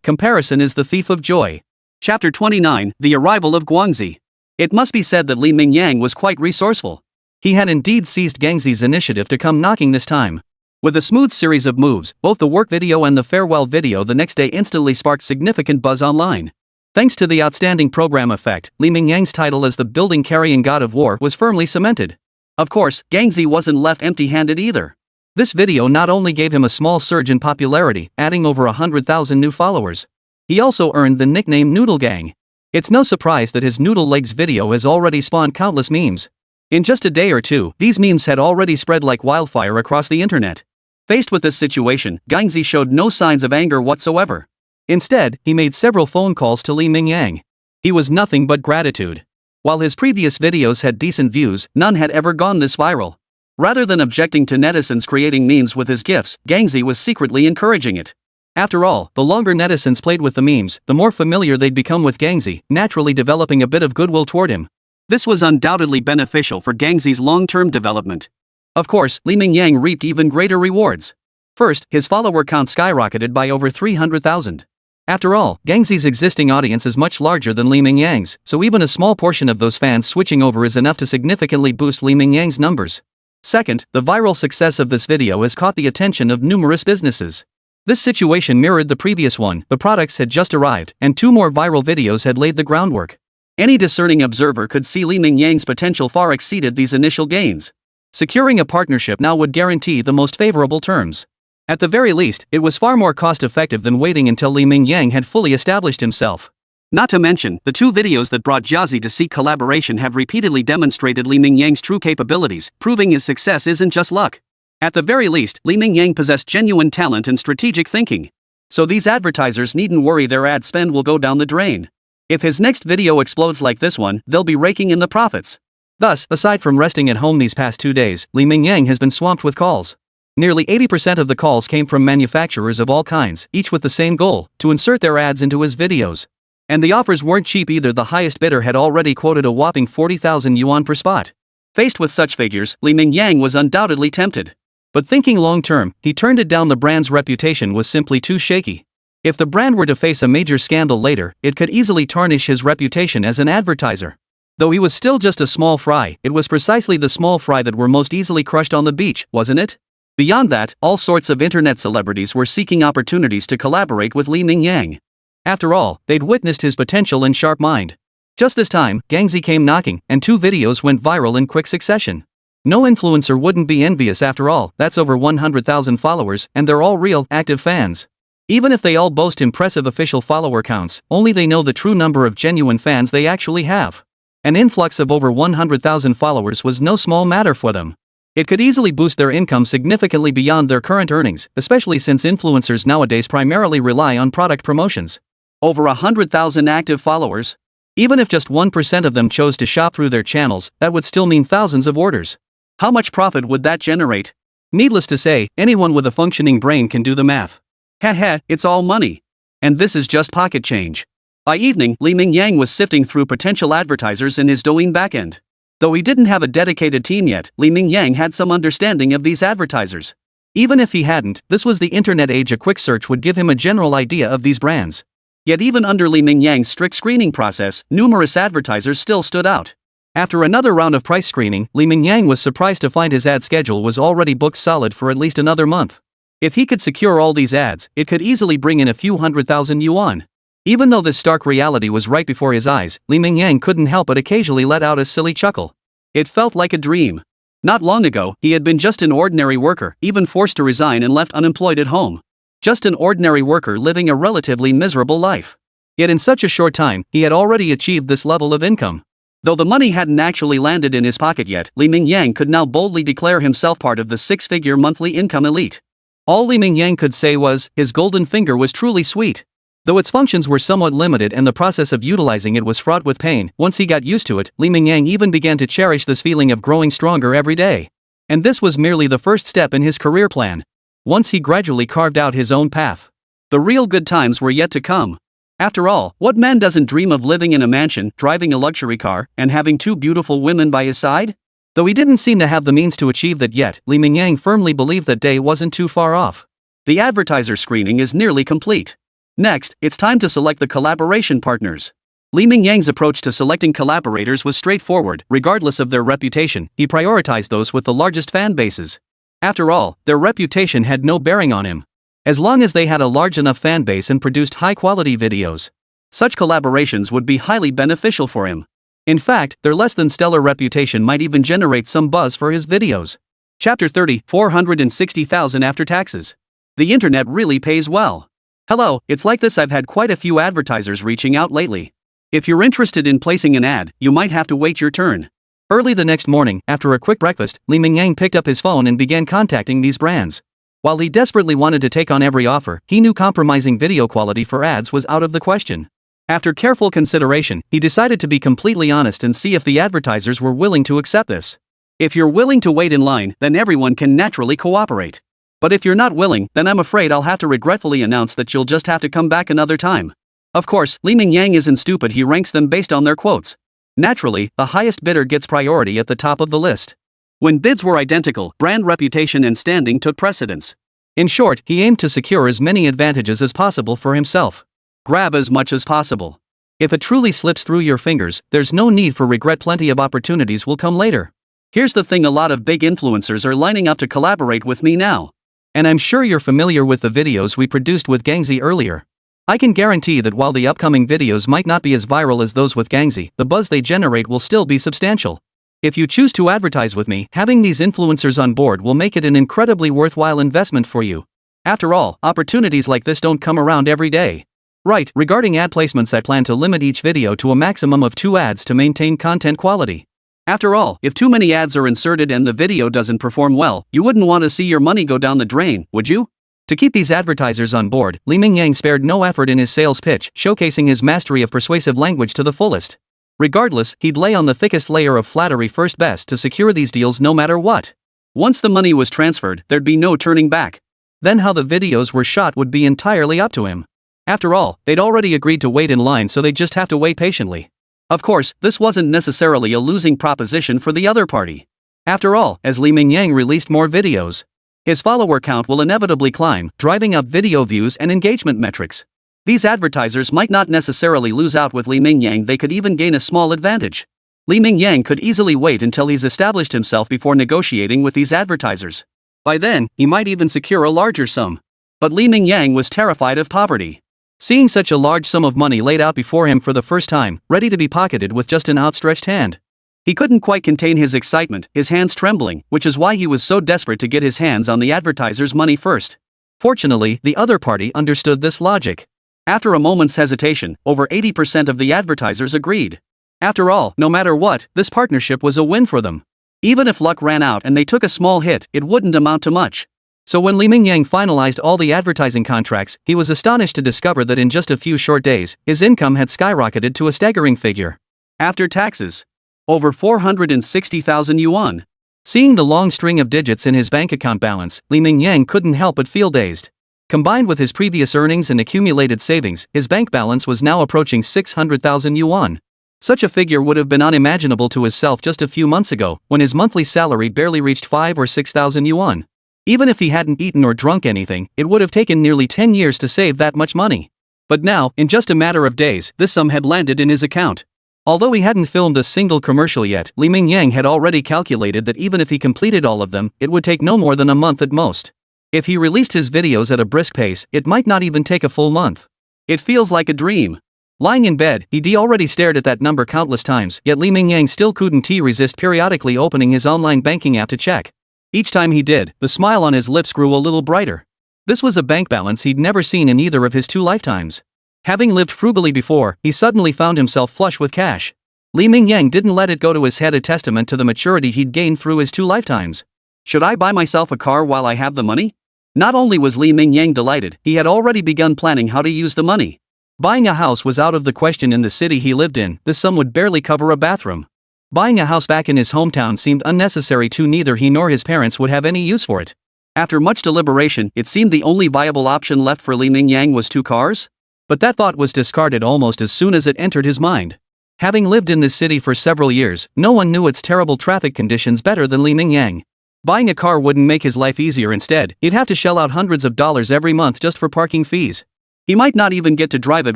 comparison is the thief of joy. Chapter 29, The Arrival of Guangzi. It must be said that Li Mingyang was quite resourceful. He had indeed seized Gangzi's initiative to come knocking this time. With a smooth series of moves, both the work video and the farewell video the next day instantly sparked significant buzz online. Thanks to the outstanding program effect, Li Mingyang's title as the building carrying god of war was firmly cemented. Of course, Gangzi wasn't left empty-handed either. This video not only gave him a small surge in popularity, adding over 100,000 new followers. He also earned the nickname Noodle Gang. It's no surprise that his Noodle Legs video has already spawned countless memes. In just a day or two, these memes had already spread like wildfire across the internet. Faced with this situation, Gangzi showed no signs of anger whatsoever. Instead, he made several phone calls to Li Mingyang. He was nothing but gratitude. While his previous videos had decent views, none had ever gone this viral. Rather than objecting to netizens creating memes with his gifs, Gangzi was secretly encouraging it. After all, the longer netizens played with the memes, the more familiar they'd become with Gangzi, naturally developing a bit of goodwill toward him. This was undoubtedly beneficial for Gangzi's long-term development. Of course, Li Mingyang reaped even greater rewards. First, his follower count skyrocketed by over 300,000. After all, Gangzi's existing audience is much larger than Li Mingyang's, so even a small portion of those fans switching over is enough to significantly boost Li Mingyang's numbers. Second, the viral success of this video has caught the attention of numerous businesses. This situation mirrored the previous one, the products had just arrived, and 2 more viral videos had laid the groundwork. Any discerning observer could see Li Mingyang's potential far exceeded these initial gains. Securing a partnership now would guarantee the most favorable terms. At the very least, it was far more cost-effective than waiting until Li Mingyang had fully established himself. Not to mention, the two videos that brought Jiazi to seek collaboration have repeatedly demonstrated Li Mingyang's true capabilities, proving his success isn't just luck. At the very least, Li Mingyang possessed genuine talent and strategic thinking. So these advertisers needn't worry their ad spend will go down the drain. If his next video explodes like this one, they'll be raking in the profits. Thus, aside from resting at home these past 2 days, Li Mingyang has been swamped with calls. Nearly 80% of the calls came from manufacturers of all kinds, each with the same goal, to insert their ads into his videos. And the offers weren't cheap either. The highest bidder had already quoted a whopping 40,000 yuan per spot. Faced with such figures, Li Mingyang was undoubtedly tempted. But thinking long-term, he turned it down. The brand's reputation was simply too shaky. If the brand were to face a major scandal later, it could easily tarnish his reputation as an advertiser. Though he was still just a small fry, it was precisely the small fry that were most easily crushed on the beach, wasn't it? Beyond that, all sorts of internet celebrities were seeking opportunities to collaborate with Li Mingyang. After all, they'd witnessed his potential and sharp mind. Just this time, Gangzi came knocking, and 2 videos went viral in quick succession. No influencer wouldn't be envious after all. That's over 100,000 followers, and they're all real, active fans. Even if they all boast impressive official follower counts, only they know the true number of genuine fans they actually have. An influx of over 100,000 followers was no small matter for them. It could easily boost their income significantly beyond their current earnings, especially since influencers nowadays primarily rely on product promotions. Over 100,000 active followers? Even if just 1% of them chose to shop through their channels, that would still mean thousands of orders. How much profit would that generate? Needless to say, anyone with a functioning brain can do the math. Heh, it's all money. And this is just pocket change. By evening, Li Mingyang was sifting through potential advertisers in his Douyin backend. Though he didn't have a dedicated team yet, Li Mingyang had some understanding of these advertisers. Even if he hadn't, this was the internet age. A quick search would give him a general idea of these brands. Yet even under Li Mingyang's strict screening process, numerous advertisers still stood out. After another round of price screening, Li Mingyang was surprised to find his ad schedule was already booked solid for at least another month. If he could secure all these ads, it could easily bring in a few 100,000 yuan. Even though this stark reality was right before his eyes, Li Mingyang couldn't help but occasionally let out a silly chuckle. It felt like a dream. Not long ago, he had been just an ordinary worker, even forced to resign and left unemployed at home. Just an ordinary worker living a relatively miserable life. Yet in such a short time, he had already achieved this level of income. Though the money hadn't actually landed in his pocket yet, Li Mingyang could now boldly declare himself part of the 6-figure monthly income elite. All Li Mingyang could say was, his golden finger was truly sweet. Though its functions were somewhat limited and the process of utilizing it was fraught with pain, once he got used to it, Li Mingyang even began to cherish this feeling of growing stronger every day. And this was merely the first step in his career plan. Once he gradually carved out his own path, the real good times were yet to come. After all, what man doesn't dream of living in a mansion, driving a luxury car, and having 2 beautiful women by his side? Though he didn't seem to have the means to achieve that yet, Li Mingyang firmly believed that day wasn't too far off. The advertiser screening is nearly complete. Next, it's time to select the collaboration partners. Li Mingyang's approach to selecting collaborators was straightforward. Regardless of their reputation, he prioritized those with the largest fan bases. After all, their reputation had no bearing on him. As long as they had a large enough fan base and produced high-quality videos, such collaborations would be highly beneficial for him. In fact, their less than stellar reputation might even generate some buzz for his videos. Chapter 30, 460,000 after taxes. The internet really pays well. Hello, it's like this. I've had quite a few advertisers reaching out lately. If you're interested in placing an ad, you might have to wait your turn. Early the next morning, after a quick breakfast, Li Mingyang picked up his phone and began contacting these brands. While he desperately wanted to take on every offer, he knew compromising video quality for ads was out of the question. After careful consideration, he decided to be completely honest and see if the advertisers were willing to accept this. If you're willing to wait in line, then everyone can naturally cooperate. But if you're not willing, then I'm afraid I'll have to regretfully announce that you'll just have to come back another time. Of course, Li Mingyang isn't stupid. He ranks them based on their quotes. Naturally, the highest bidder gets priority at the top of the list. When bids were identical, brand reputation and standing took precedence. In short, he aimed to secure as many advantages as possible for himself. Grab as much as possible. If it truly slips through your fingers, there's no need for regret. Plenty of opportunities will come later. Here's the thing, a lot of big influencers are lining up to collaborate with me now. And I'm sure you're familiar with the videos we produced with Gangzi earlier. I can guarantee that while the upcoming videos might not be as viral as those with Gangzi, the buzz they generate will still be substantial. If you choose to advertise with me, having these influencers on board will make it an incredibly worthwhile investment for you. After all, opportunities like this don't come around every day. Right, regarding ad placements, I plan to limit each video to a maximum of 2 ads to maintain content quality. After all, if too many ads are inserted and the video doesn't perform well, you wouldn't want to see your money go down the drain, would you? To keep these advertisers on board, Mingyang spared no effort in his sales pitch, showcasing his mastery of persuasive language to the fullest. Regardless, he'd lay on the thickest layer of flattery first best to secure these deals no matter what. Once the money was transferred, there'd be no turning back. Then how the videos were shot would be entirely up to him. After all, they'd already agreed to wait in line, so they'd just have to wait patiently. Of course, this wasn't necessarily a losing proposition for the other party. After all, as Mingyang released more videos, his follower count will inevitably climb, driving up video views and engagement metrics. These advertisers might not necessarily lose out with Mingyang, they could even gain a small advantage. Mingyang could easily wait until he's established himself before negotiating with these advertisers. By then, he might even secure a larger sum. But Mingyang was terrified of poverty. Seeing such a large sum of money laid out before him for the first time, ready to be pocketed with just an outstretched hand. He couldn't quite contain his excitement, his hands trembling, which is why he was so desperate to get his hands on the advertiser's money first. Fortunately, the other party understood this logic. After a moment's hesitation, over 80% of the advertisers agreed. After all, no matter what, this partnership was a win for them. Even if luck ran out and they took a small hit, it wouldn't amount to much. So when Mingyang finalized all the advertising contracts, he was astonished to discover that in just a few short days, his income had skyrocketed to a staggering figure. After taxes, over 460,000 yuan. Seeing the long string of digits in his bank account balance, Mingyang couldn't help but feel dazed. Combined with his previous earnings and accumulated savings, his bank balance was now approaching 600,000 yuan. Such a figure would have been unimaginable to himself just a few months ago, when his monthly salary barely reached 5 or 6,000 yuan. Even if he hadn't eaten or drunk anything, it would have taken nearly 10 years to save that much money. But now, in just a matter of days, this sum had landed in his account. Although he hadn't filmed a single commercial yet, Mingyang had already calculated that even if he completed all of them, it would take no more than a month at most. If he released his videos at a brisk pace, it might not even take a full month. It feels like a dream. Lying in bed, he already stared at that number countless times, yet Mingyang still couldn't resist periodically opening his online banking app to check. Each time he did, the smile on his lips grew a little brighter. This was a bank balance he'd never seen in either of his 2 lifetimes. Having lived frugally before, he suddenly found himself flush with cash. Mingyang didn't let it go to his head, a testament to the maturity he'd gained through his 2 lifetimes. Should I buy myself a car while I have the money? Not only was Mingyang delighted, he had already begun planning how to use the money. Buying a house was out of the question in the city he lived in. This sum would barely cover a bathroom. Buying a house back in his hometown seemed unnecessary too. Neither he nor his parents would have any use for it. After much deliberation, it seemed the only viable option left for Mingyang was 2 cars? But that thought was discarded almost as soon as it entered his mind. Having lived in this city for several years, no one knew its terrible traffic conditions better than Mingyang. Buying a car wouldn't make his life easier. Instead, he'd have to shell out hundreds of dollars every month just for parking fees. He might not even get to drive it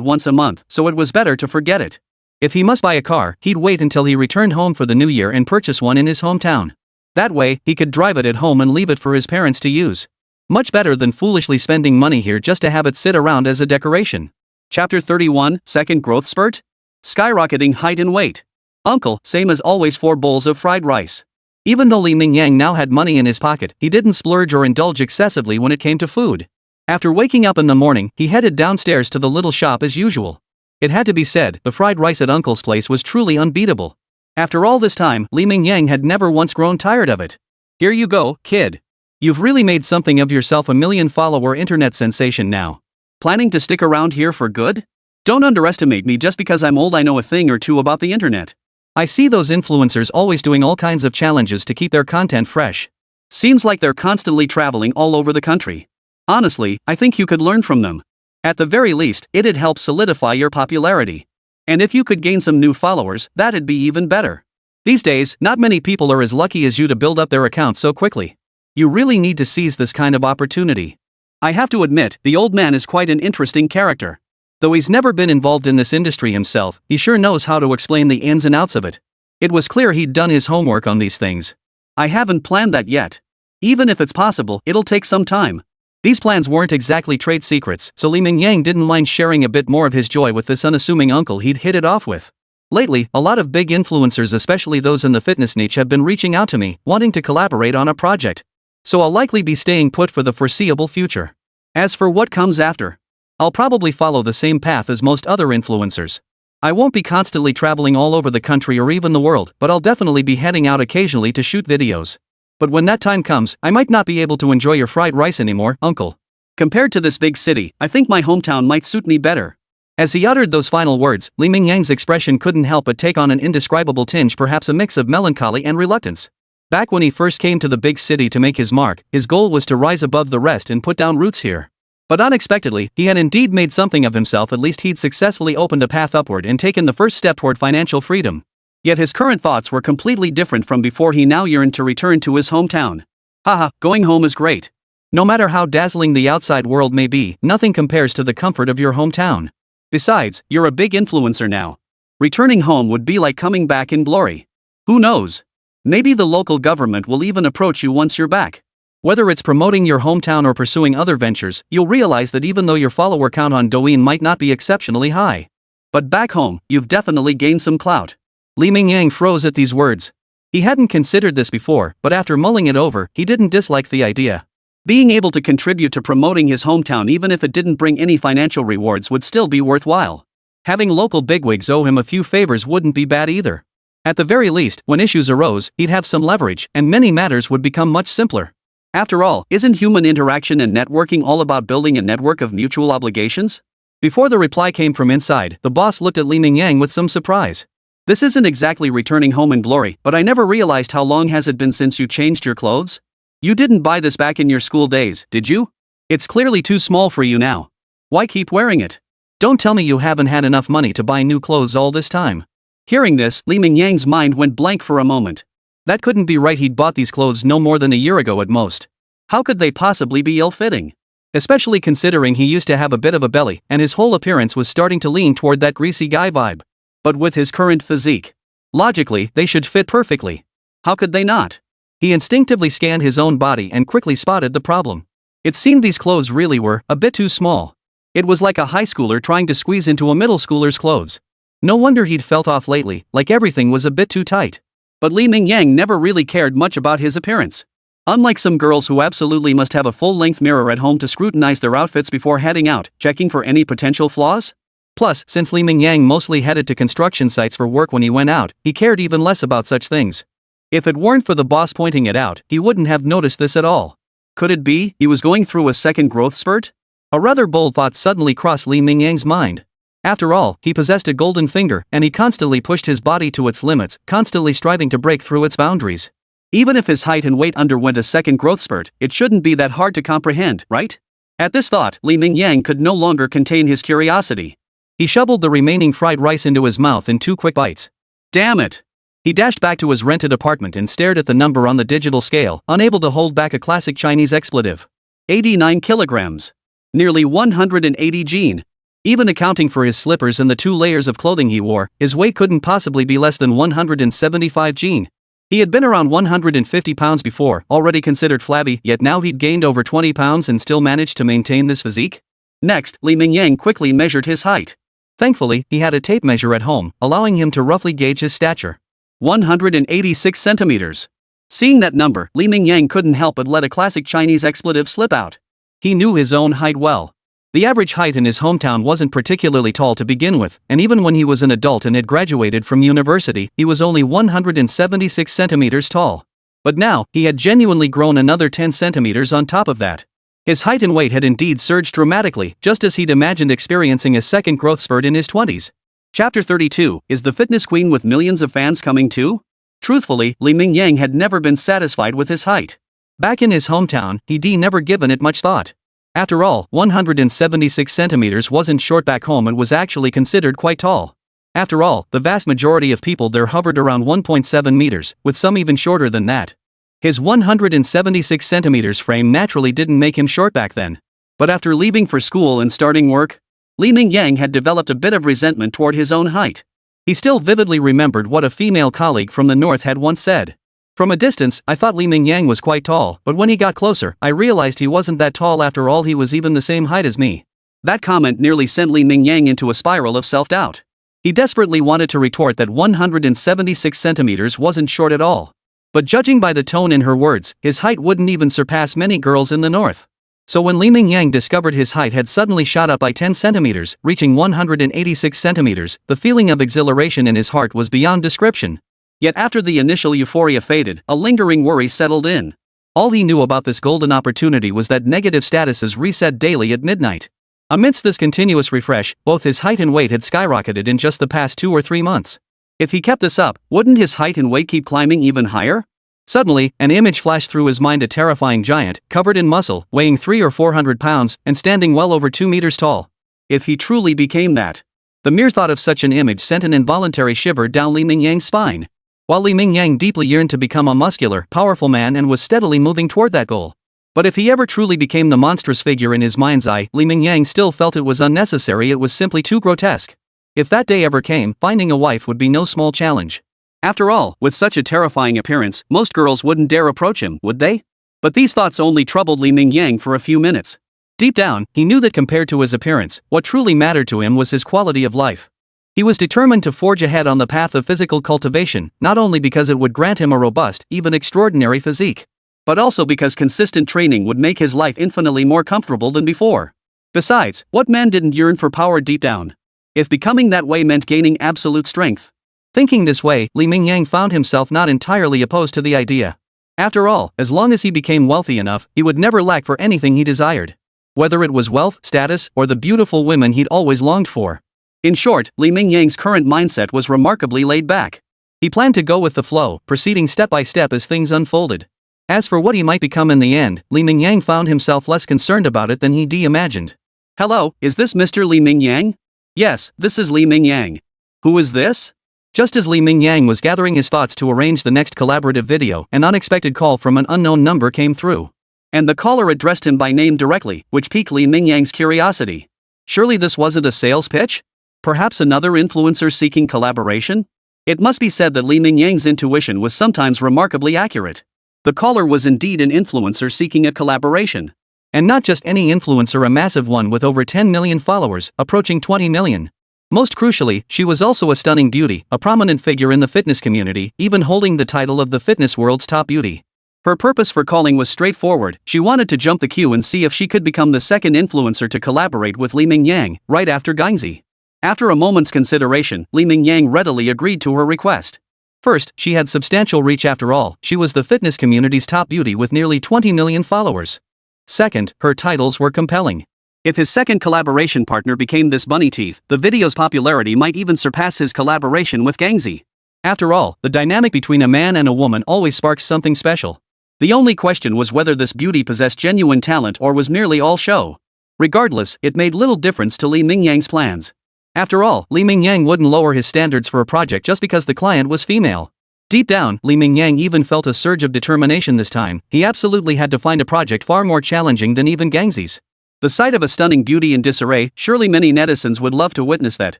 once a month, so it was better to forget it. If he must buy a car, he'd wait until he returned home for the new year and purchase one in his hometown. That way, he could drive it at home and leave it for his parents to use. Much better than foolishly spending money here just to have it sit around as a decoration. Chapter 31, Second Growth Spurt? Skyrocketing height and weight. Uncle, same as always, 4 bowls of fried rice. Even though Mingyang now had money in his pocket, he didn't splurge or indulge excessively when it came to food. After waking up in the morning, he headed downstairs to the little shop as usual. It had to be said, the fried rice at Uncle's place was truly unbeatable. After all this time, Mingyang had never once grown tired of it. Here you go, kid. You've really made something of yourself, a million-follower internet sensation now. Planning to stick around here for good? Don't underestimate me just because I'm old. I know a thing or two about the internet. I see those influencers always doing all kinds of challenges to keep their content fresh. Seems like they're constantly traveling all over the country. Honestly, I think you could learn from them. At the very least, it'd help solidify your popularity. And if you could gain some new followers, that'd be even better. These days, not many people are as lucky as you to build up their accounts so quickly. You really need to seize this kind of opportunity. I have to admit, the old man is quite an interesting character. Though he's never been involved in this industry himself, he sure knows how to explain the ins and outs of it. It was clear he'd done his homework on these things. I haven't planned that yet. Even if it's possible, it'll take some time. These plans weren't exactly trade secrets, so Mingyang didn't mind sharing a bit more of his joy with this unassuming uncle he'd hit it off with. Lately, a lot of big influencers, especially those in the fitness niche, have been reaching out to me, wanting to collaborate on a project. So I'll likely be staying put for the foreseeable future. As for what comes after, I'll probably follow the same path as most other influencers. I won't be constantly traveling all over the country or even the world, but I'll definitely be heading out occasionally to shoot videos. But when that time comes, I might not be able to enjoy your fried rice anymore, uncle. Compared to this big city, I think my hometown might suit me better. As he uttered those final words, Li Mingyang's expression couldn't help but take on an indescribable tinge, perhaps a mix of melancholy and reluctance. Back when he first came to the big city to make his mark, his goal was to rise above the rest and put down roots here. But unexpectedly, he had indeed made something of himself. At least he'd successfully opened a path upward and taken the first step toward financial freedom. Yet his current thoughts were completely different from before. He now yearned to return to his hometown. Haha, going home is great. No matter how dazzling the outside world may be, nothing compares to the comfort of your hometown. Besides, you're a big influencer now. Returning home would be like coming back in glory. Who knows? Maybe the local government will even approach you once you're back. Whether it's promoting your hometown or pursuing other ventures, you'll realize that even though your follower count on Douyin might not be exceptionally high, but back home, you've definitely gained some clout. Li Mingyang froze at these words. He hadn't considered this before, but after mulling it over, he didn't dislike the idea. Being able to contribute to promoting his hometown even if it didn't bring any financial rewards would still be worthwhile. Having local bigwigs owe him a few favors wouldn't be bad either. At the very least, when issues arose, he'd have some leverage, and many matters would become much simpler. After all, isn't human interaction and networking all about building a network of mutual obligations? Before the reply came from inside, the boss looked at Li Mingyang with some surprise. This isn't exactly returning home in glory, but I never realized how long has it been since you changed your clothes? You didn't buy this back in your school days, did you? It's clearly too small for you now. Why keep wearing it? Don't tell me you haven't had enough money to buy new clothes all this time. Hearing this, Li Mingyang's mind went blank for a moment. That couldn't be right. He'd bought these clothes no more than a year ago at most. How could they possibly be ill-fitting? Especially considering he used to have a bit of a belly, and his whole appearance was starting to lean toward that greasy guy vibe. But with his current physique, logically, they should fit perfectly. How could they not? He instinctively scanned his own body and quickly spotted the problem. It seemed these clothes really were a bit too small. It was like a high schooler trying to squeeze into a middle schooler's clothes. No wonder he'd felt off lately, like everything was a bit too tight. But Li Mingyang never really cared much about his appearance. Unlike some girls who absolutely must have a full-length mirror at home to scrutinize their outfits before heading out, checking for any potential flaws. Plus, since Li Mingyang mostly headed to construction sites for work when he went out, he cared even less about such things. If it weren't for the boss pointing it out, he wouldn't have noticed this at all. Could it be he was going through a second growth spurt? A rather bold thought suddenly crossed Li Mingyang's mind. After all, he possessed a golden finger, and he constantly pushed his body to its limits, constantly striving to break through its boundaries. Even if his height and weight underwent a second growth spurt, it shouldn't be that hard to comprehend, right? At this thought, Li Mingyang could no longer contain his curiosity. He shoveled the remaining fried rice into his mouth in 2 quick bites. Damn it! He dashed back to his rented apartment and stared at the number on the digital scale, unable to hold back a classic Chinese expletive. 89 kilograms. Nearly 180 jin. Even accounting for his slippers and the 2 layers of clothing he wore, his weight couldn't possibly be less than 175 jin. He had been around 150 pounds before, already considered flabby, yet now he'd gained over 20 pounds and still managed to maintain this physique? Next, Li Mingyang quickly measured his height. Thankfully, he had a tape measure at home, allowing him to roughly gauge his stature. 186 centimeters. Seeing that number, Li Mingyang couldn't help but let a classic Chinese expletive slip out. He knew his own height well. The average height in his hometown wasn't particularly tall to begin with, and even when he was an adult and had graduated from university, he was only 176 centimeters tall. But now, he had genuinely grown another 10 centimeters on top of that. His height and weight had indeed surged dramatically, just as he'd imagined experiencing a second growth spurt in his 20s. Chapter 32, is the fitness queen with millions of fans coming too? Truthfully, Li Mingyang had never been satisfied with his height. Back in his hometown, he'd never given it much thought. After all, 176 centimeters wasn't short back home and was actually considered quite tall. After all, the vast majority of people there hovered around 1.7 meters, with some even shorter than that. His 176 centimeters frame naturally didn't make him short back then. But after leaving for school and starting work, Li Mingyang had developed a bit of resentment toward his own height. He still vividly remembered what a female colleague from the north had once said. From a distance, I thought Li Mingyang was quite tall, but when he got closer, I realized he wasn't that tall after all. He was even the same height as me. That comment nearly sent Li Mingyang into a spiral of self-doubt. He desperately wanted to retort that 176 centimeters wasn't short at all. But judging by the tone in her words, his height wouldn't even surpass many girls in the north. So when Li Mingyang discovered his height had suddenly shot up by 10 centimeters, reaching 186 centimeters, the feeling of exhilaration in his heart was beyond description. Yet after the initial euphoria faded, a lingering worry settled in. All he knew about this golden opportunity was that negative statuses reset daily at midnight. Amidst this continuous refresh, both his height and weight had skyrocketed in just the past 2 or 3 months. If he kept this up, wouldn't his height and weight keep climbing even higher? Suddenly, an image flashed through his mind: a terrifying giant, covered in muscle, weighing 300 or 400 pounds, and standing well over 2 meters tall. If he truly became that. The mere thought of such an image sent an involuntary shiver down Li Mingyang's spine. While Li Mingyang deeply yearned to become a muscular, powerful man and was steadily moving toward that goal. But if he ever truly became the monstrous figure in his mind's eye, Li Mingyang still felt it was unnecessary. It was simply too grotesque. If that day ever came, finding a wife would be no small challenge. After all, with such a terrifying appearance, most girls wouldn't dare approach him, would they? But these thoughts only troubled Li Mingyang for a few minutes. Deep down, he knew that compared to his appearance, what truly mattered to him was his quality of life. He was determined to forge ahead on the path of physical cultivation, not only because it would grant him a robust, even extraordinary physique, but also because consistent training would make his life infinitely more comfortable than before. Besides, what man didn't yearn for power deep down? If becoming that way meant gaining absolute strength. Thinking this way, Li Mingyang found himself not entirely opposed to the idea. After all, as long as he became wealthy enough, he would never lack for anything he desired. Whether it was wealth, status, or the beautiful women he'd always longed for. In short, Li Mingyang's current mindset was remarkably laid back. He planned to go with the flow, proceeding step by step as things unfolded. As for what he might become in the end, Li Mingyang found himself less concerned about it than he'd imagined. Hello, is this Mr. Li Mingyang? Yes, this is Li Mingyang. Who is this? Just as Li Mingyang was gathering his thoughts to arrange the next collaborative video, an unexpected call from an unknown number came through. And the caller addressed him by name directly, which piqued Li Mingyang's curiosity. Surely this wasn't a sales pitch? Perhaps another influencer seeking collaboration? It must be said that Li Mingyang's intuition was sometimes remarkably accurate. The caller was indeed an influencer seeking a collaboration. And not just any influencer, a massive one with over 10 million followers, approaching 20 million. Most crucially, she was also a stunning beauty, a prominent figure in the fitness community, even holding the title of the fitness world's top beauty. Her purpose for calling was straightforward: she wanted to jump the queue and see if she could become the second influencer to collaborate with Li Mingyang, right after Gangzi. After a moment's consideration, Li Mingyang readily agreed to her request. First, she had substantial reach. After all, she was the fitness community's top beauty with nearly 20 million followers. Second, her titles were compelling. If his second collaboration partner became this bunny teeth, the video's popularity might even surpass his collaboration with Gangzi. After all, the dynamic between a man and a woman always sparks something special. The only question was whether this beauty possessed genuine talent or was merely all show. Regardless, it made little difference to Li Mingyang's plans. After all, Li Mingyang wouldn't lower his standards for a project just because the client was female. Deep down, Li Mingyang even felt a surge of determination this time. He absolutely had to find a project far more challenging than even Gangzi's. The sight of a stunning beauty in disarray, surely many netizens would love to witness that,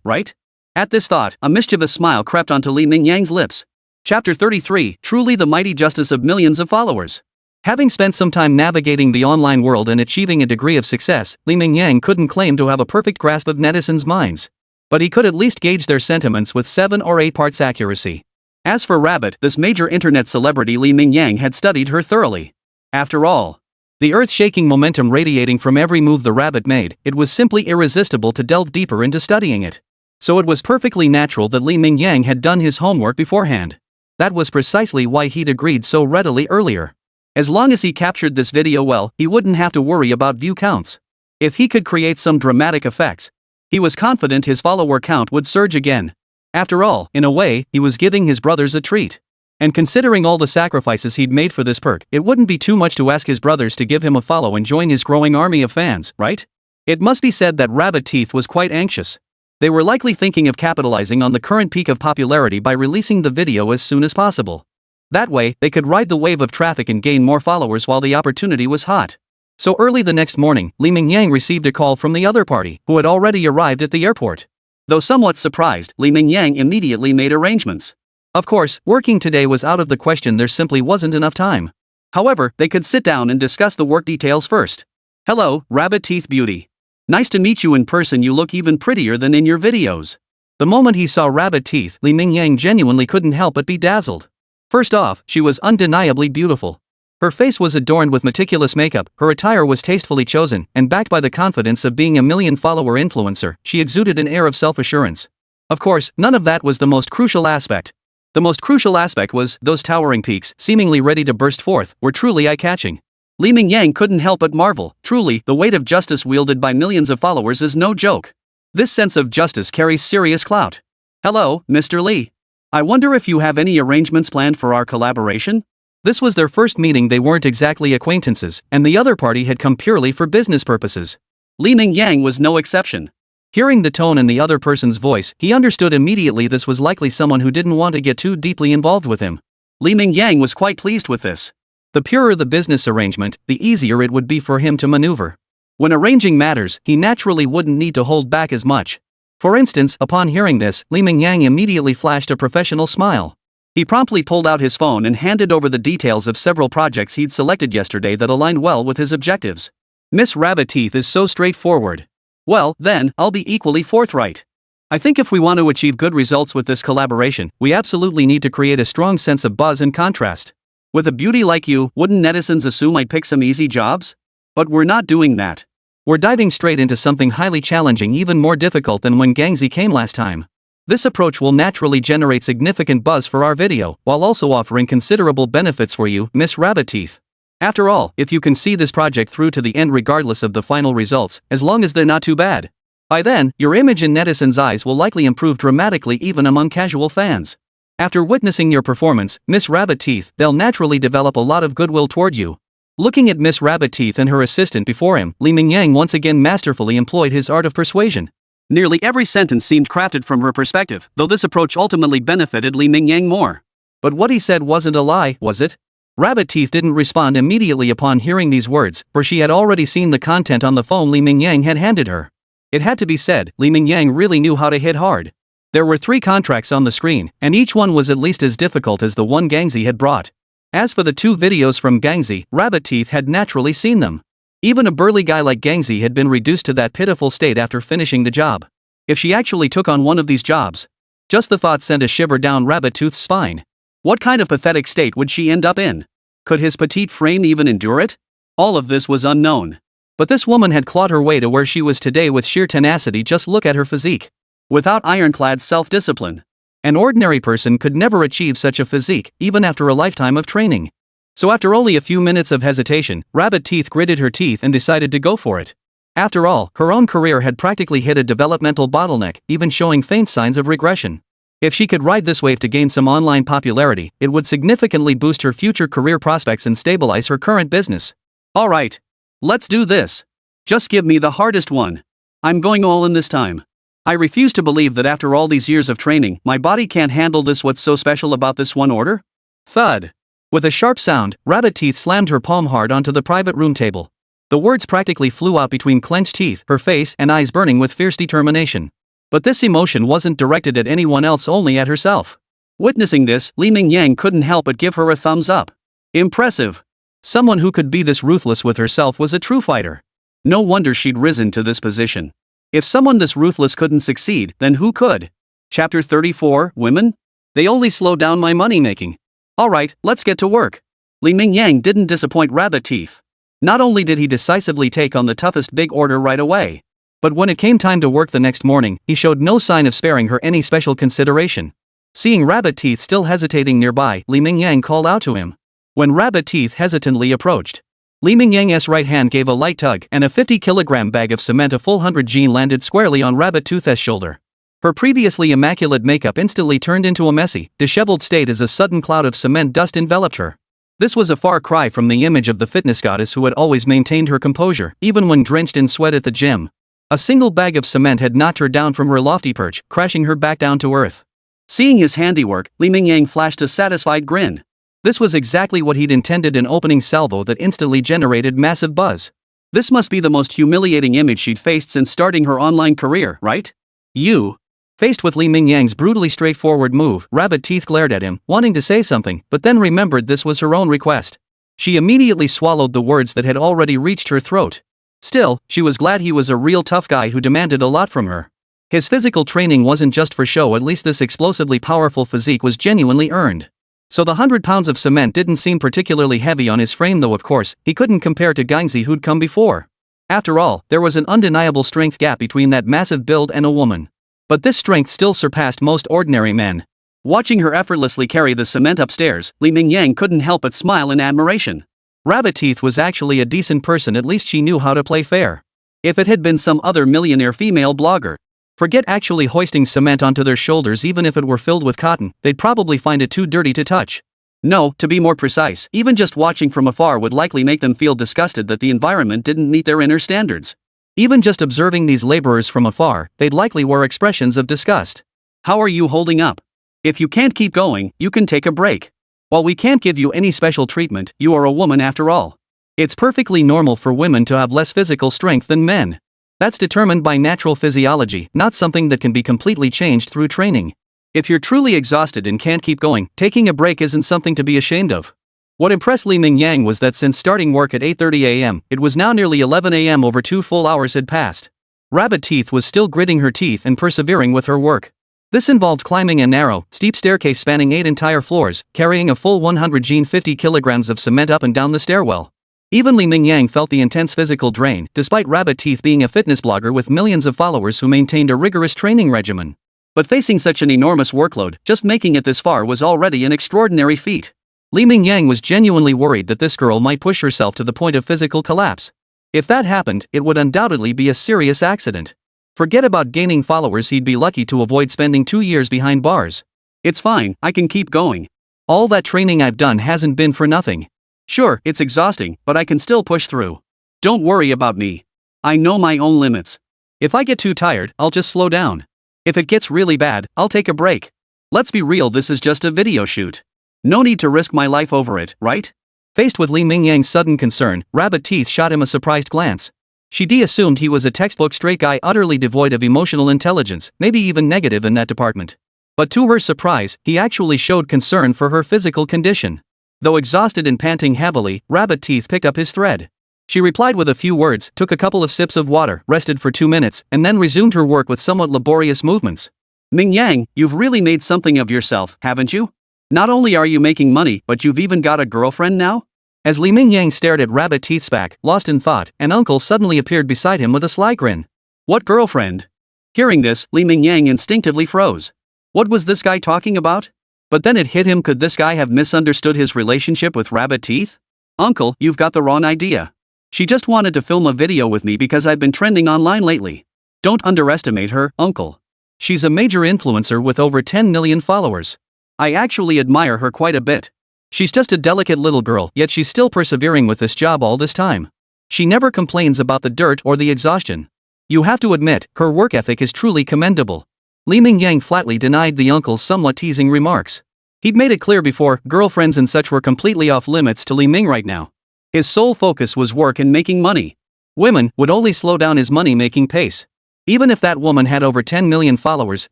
right? At this thought, a mischievous smile crept onto Li Mingyang's lips. Chapter 33, Truly the Mighty Justice of Millions of Followers. Having spent some time navigating the online world and achieving a degree of success, Li Mingyang couldn't claim to have a perfect grasp of netizens' minds. But he could at least gauge their sentiments with 7 or 8 parts accuracy. As for Rabbit, this major internet celebrity, Li Mingyang had studied her thoroughly. After all, the earth-shaking momentum radiating from every move the rabbit made, it was simply irresistible to delve deeper into studying it. So it was perfectly natural that Li Mingyang had done his homework beforehand. That was precisely why he'd agreed so readily earlier. As long as he captured this video well, he wouldn't have to worry about view counts. If he could create some dramatic effects, he was confident his follower count would surge again. After all, in a way, he was giving his brothers a treat. And considering all the sacrifices he'd made for this perk, it wouldn't be too much to ask his brothers to give him a follow and join his growing army of fans, right? It must be said that Rabbit Teeth was quite anxious. They were likely thinking of capitalizing on the current peak of popularity by releasing the video as soon as possible. That way, they could ride the wave of traffic and gain more followers while the opportunity was hot. So early the next morning, Li Mingyang received a call from the other party, who had already arrived at the airport. Though somewhat surprised, Li Mingyang immediately made arrangements. Of course, working today was out of the question. There simply wasn't enough time. However, they could sit down and discuss the work details first. Hello, Rabbit Teeth Beauty. Nice to meet you in person. You look even prettier than in your videos. The moment he saw Rabbit Teeth, Li Mingyang genuinely couldn't help but be dazzled. First off, she was undeniably beautiful. Her face was adorned with meticulous makeup, her attire was tastefully chosen, and backed by the confidence of being a million-follower influencer, she exuded an air of self-assurance. Of course, none of that was the most crucial aspect. The most crucial aspect was, those towering peaks, seemingly ready to burst forth, were truly eye-catching. Li Mingyang couldn't help but marvel. Truly, the weight of justice wielded by millions of followers is no joke. This sense of justice carries serious clout. Hello, Mr. Li. I wonder if you have any arrangements planned for our collaboration? This was their first meeting. They weren't exactly acquaintances, and the other party had come purely for business purposes. Li Mingyang was no exception. Hearing the tone in the other person's voice, he understood immediately this was likely someone who didn't want to get too deeply involved with him. Li Mingyang was quite pleased with this. The purer the business arrangement, the easier it would be for him to maneuver. When arranging matters, he naturally wouldn't need to hold back as much. For instance, upon hearing this, Li Mingyang immediately flashed a professional smile. He promptly pulled out his phone and handed over the details of several projects he'd selected yesterday that aligned well with his objectives. Miss Rabbit Teeth is so straightforward. Well, then, I'll be equally forthright. I think if we want to achieve good results with this collaboration, we absolutely need to create a strong sense of buzz and contrast. With a beauty like you, wouldn't netizens assume I'd pick some easy jobs? But we're not doing that. We're diving straight into something highly challenging, even more difficult than when Gangzi came last time. This approach will naturally generate significant buzz for our video, while also offering considerable benefits for you, Miss Rabbit Teeth. After all, if you can see this project through to the end regardless of the final results, as long as they're not too bad, by then, your image in netizens' eyes will likely improve dramatically even among casual fans. After witnessing your performance, Miss Rabbit Teeth, they'll naturally develop a lot of goodwill toward you. Looking at Miss Rabbit Teeth and her assistant before him, Li Mingyang once again masterfully employed his art of persuasion. Nearly every sentence seemed crafted from her perspective, though this approach ultimately benefited Li Mingyang more. But what he said wasn't a lie, was it? Rabbit Teeth didn't respond immediately upon hearing these words, for she had already seen the content on the phone Li Mingyang had handed her. It had to be said, Li Mingyang really knew how to hit hard. There were 3 contracts on the screen, and each one was at least as difficult as the one Gangzi had brought. As for the 2 videos from Gangzi, Rabbit Teeth had naturally seen them. Even a burly guy like Gangzi had been reduced to that pitiful state after finishing the job. If she actually took on one of these jobs, just the thought sent a shiver down Rabbit Tooth's spine. What kind of pathetic state would she end up in? Could his petite frame even endure it? All of this was unknown. But this woman had clawed her way to where she was today with sheer tenacity. Just look at her physique. Without ironclad self-discipline, an ordinary person could never achieve such a physique, even after a lifetime of training. So after only a few minutes of hesitation, Rabbit Teeth gritted her teeth and decided to go for it. After all, her own career had practically hit a developmental bottleneck, even showing faint signs of regression. If she could ride this wave to gain some online popularity, it would significantly boost her future career prospects and stabilize her current business. Alright. Let's do this. Just give me the hardest one. I'm going all in this time. I refuse to believe that after all these years of training, my body can't handle this. What's so special about this one order? Thud. With a sharp sound, Rabbit Teeth slammed her palm hard onto the private room table. The words practically flew out between clenched teeth, her face and eyes burning with fierce determination. But this emotion wasn't directed at anyone else, only at herself. Witnessing this, Li Mingyang couldn't help but give her a thumbs up. Impressive. Someone who could be this ruthless with herself was a true fighter. No wonder she'd risen to this position. If someone this ruthless couldn't succeed, then who could? Chapter 34, Women? They only slow down my money-making. Alright, let's get to work. Li Mingyang didn't disappoint Rabbit Teeth. Not only did he decisively take on the toughest big order right away, but when it came time to work the next morning, he showed no sign of sparing her any special consideration. Seeing Rabbit Teeth still hesitating nearby, Li Mingyang called out to him. When Rabbit Teeth hesitantly approached, Li Mingyang's right hand gave a light tug, and a 50-kilogram bag of cement, a full 100 gene, landed squarely on Rabbit Tooth's shoulder. Her previously immaculate makeup instantly turned into a messy, disheveled state as a sudden cloud of cement dust enveloped her. This was a far cry from the image of the fitness goddess who had always maintained her composure, even when drenched in sweat at the gym. A single bag of cement had knocked her down from her lofty perch, crashing her back down to earth. Seeing his handiwork, Li Mingyang flashed a satisfied grin. This was exactly what he'd intended, an opening salvo that instantly generated massive buzz. This must be the most humiliating image she'd faced since starting her online career, right? You. Faced with Li Mingyang's brutally straightforward move, Rabbit Teeth glared at him, wanting to say something, but then remembered this was her own request. She immediately swallowed the words that had already reached her throat. Still, she was glad he was a real tough guy who demanded a lot from her. His physical training wasn't just for show, at least this explosively powerful physique was genuinely earned. So the 100 pounds of cement didn't seem particularly heavy on his frame, though of course, he couldn't compare to Gangzi who'd come before. After all, there was an undeniable strength gap between that massive build and a woman. But this strength still surpassed most ordinary men. Watching her effortlessly carry the cement upstairs, Mingyang couldn't help but smile in admiration. Rabbit Teeth was actually a decent person, at least she knew how to play fair. If it had been some other millionaire female blogger, forget actually hoisting cement onto their shoulders, even if it were filled with cotton, they'd probably find it too dirty to touch. No, to be more precise, even just watching from afar would likely make them feel disgusted that the environment didn't meet their inner standards. Even just observing these laborers from afar, they'd likely wear expressions of disgust. How are you holding up? If you can't keep going, you can take a break. While we can't give you any special treatment, you are a woman after all. It's perfectly normal for women to have less physical strength than men. That's determined by natural physiology, not something that can be completely changed through training. If you're truly exhausted and can't keep going, taking a break isn't something to be ashamed of. What impressed Li Mingyang was that since starting work at 8:30 a.m., it was now nearly 11 a.m. Over 2 full hours had passed. Rabbit Teeth was still gritting her teeth and persevering with her work. This involved climbing a narrow, steep staircase spanning 8 entire floors, carrying a full 150 kilograms of cement up and down the stairwell. Even Li Mingyang felt the intense physical drain, despite Rabbit Teeth being a fitness blogger with millions of followers who maintained a rigorous training regimen. But facing such an enormous workload, just making it this far was already an extraordinary feat. Li Mingyang was genuinely worried that this girl might push herself to the point of physical collapse. If that happened, it would undoubtedly be a serious accident. Forget about gaining followers, he'd be lucky to avoid spending 2 years behind bars. It's fine, I can keep going. All that training I've done hasn't been for nothing. Sure, it's exhausting, but I can still push through. Don't worry about me. I know my own limits. If I get too tired, I'll just slow down. If it gets really bad, I'll take a break. Let's be real, this is just a video shoot. No need to risk my life over it, right? Faced with Li Mingyang's sudden concern, Rabbit Teeth shot him a surprised glance. She'd assumed he was a textbook straight guy utterly devoid of emotional intelligence, maybe even negative in that department. But to her surprise, he actually showed concern for her physical condition. Though exhausted and panting heavily, Rabbit Teeth picked up his thread. She replied with a few words, took a couple of sips of water, rested for 2 minutes, and then resumed her work with somewhat laborious movements. Mingyang, you've really made something of yourself, haven't you? Not only are you making money, but you've even got a girlfriend now? As Li Mingyang stared at Rabbit Teeth's back, lost in thought, an uncle suddenly appeared beside him with a sly grin. What girlfriend? Hearing this, Li Mingyang instinctively froze. What was this guy talking about? But then it hit him, could this guy have misunderstood his relationship with Rabbit Teeth? Uncle, you've got the wrong idea. She just wanted to film a video with me because I've been trending online lately. Don't underestimate her, uncle. She's a major influencer with over 10 million followers. I actually admire her quite a bit. She's just a delicate little girl, yet she's still persevering with this job all this time. She never complains about the dirt or the exhaustion. You have to admit, her work ethic is truly commendable. Li Mingyang flatly denied the uncle's somewhat teasing remarks. He'd made it clear before, girlfriends and such were completely off limits to Li Ming right now. His sole focus was work and making money. Women would only slow down his money-making pace. Even if that woman had over 10 million followers,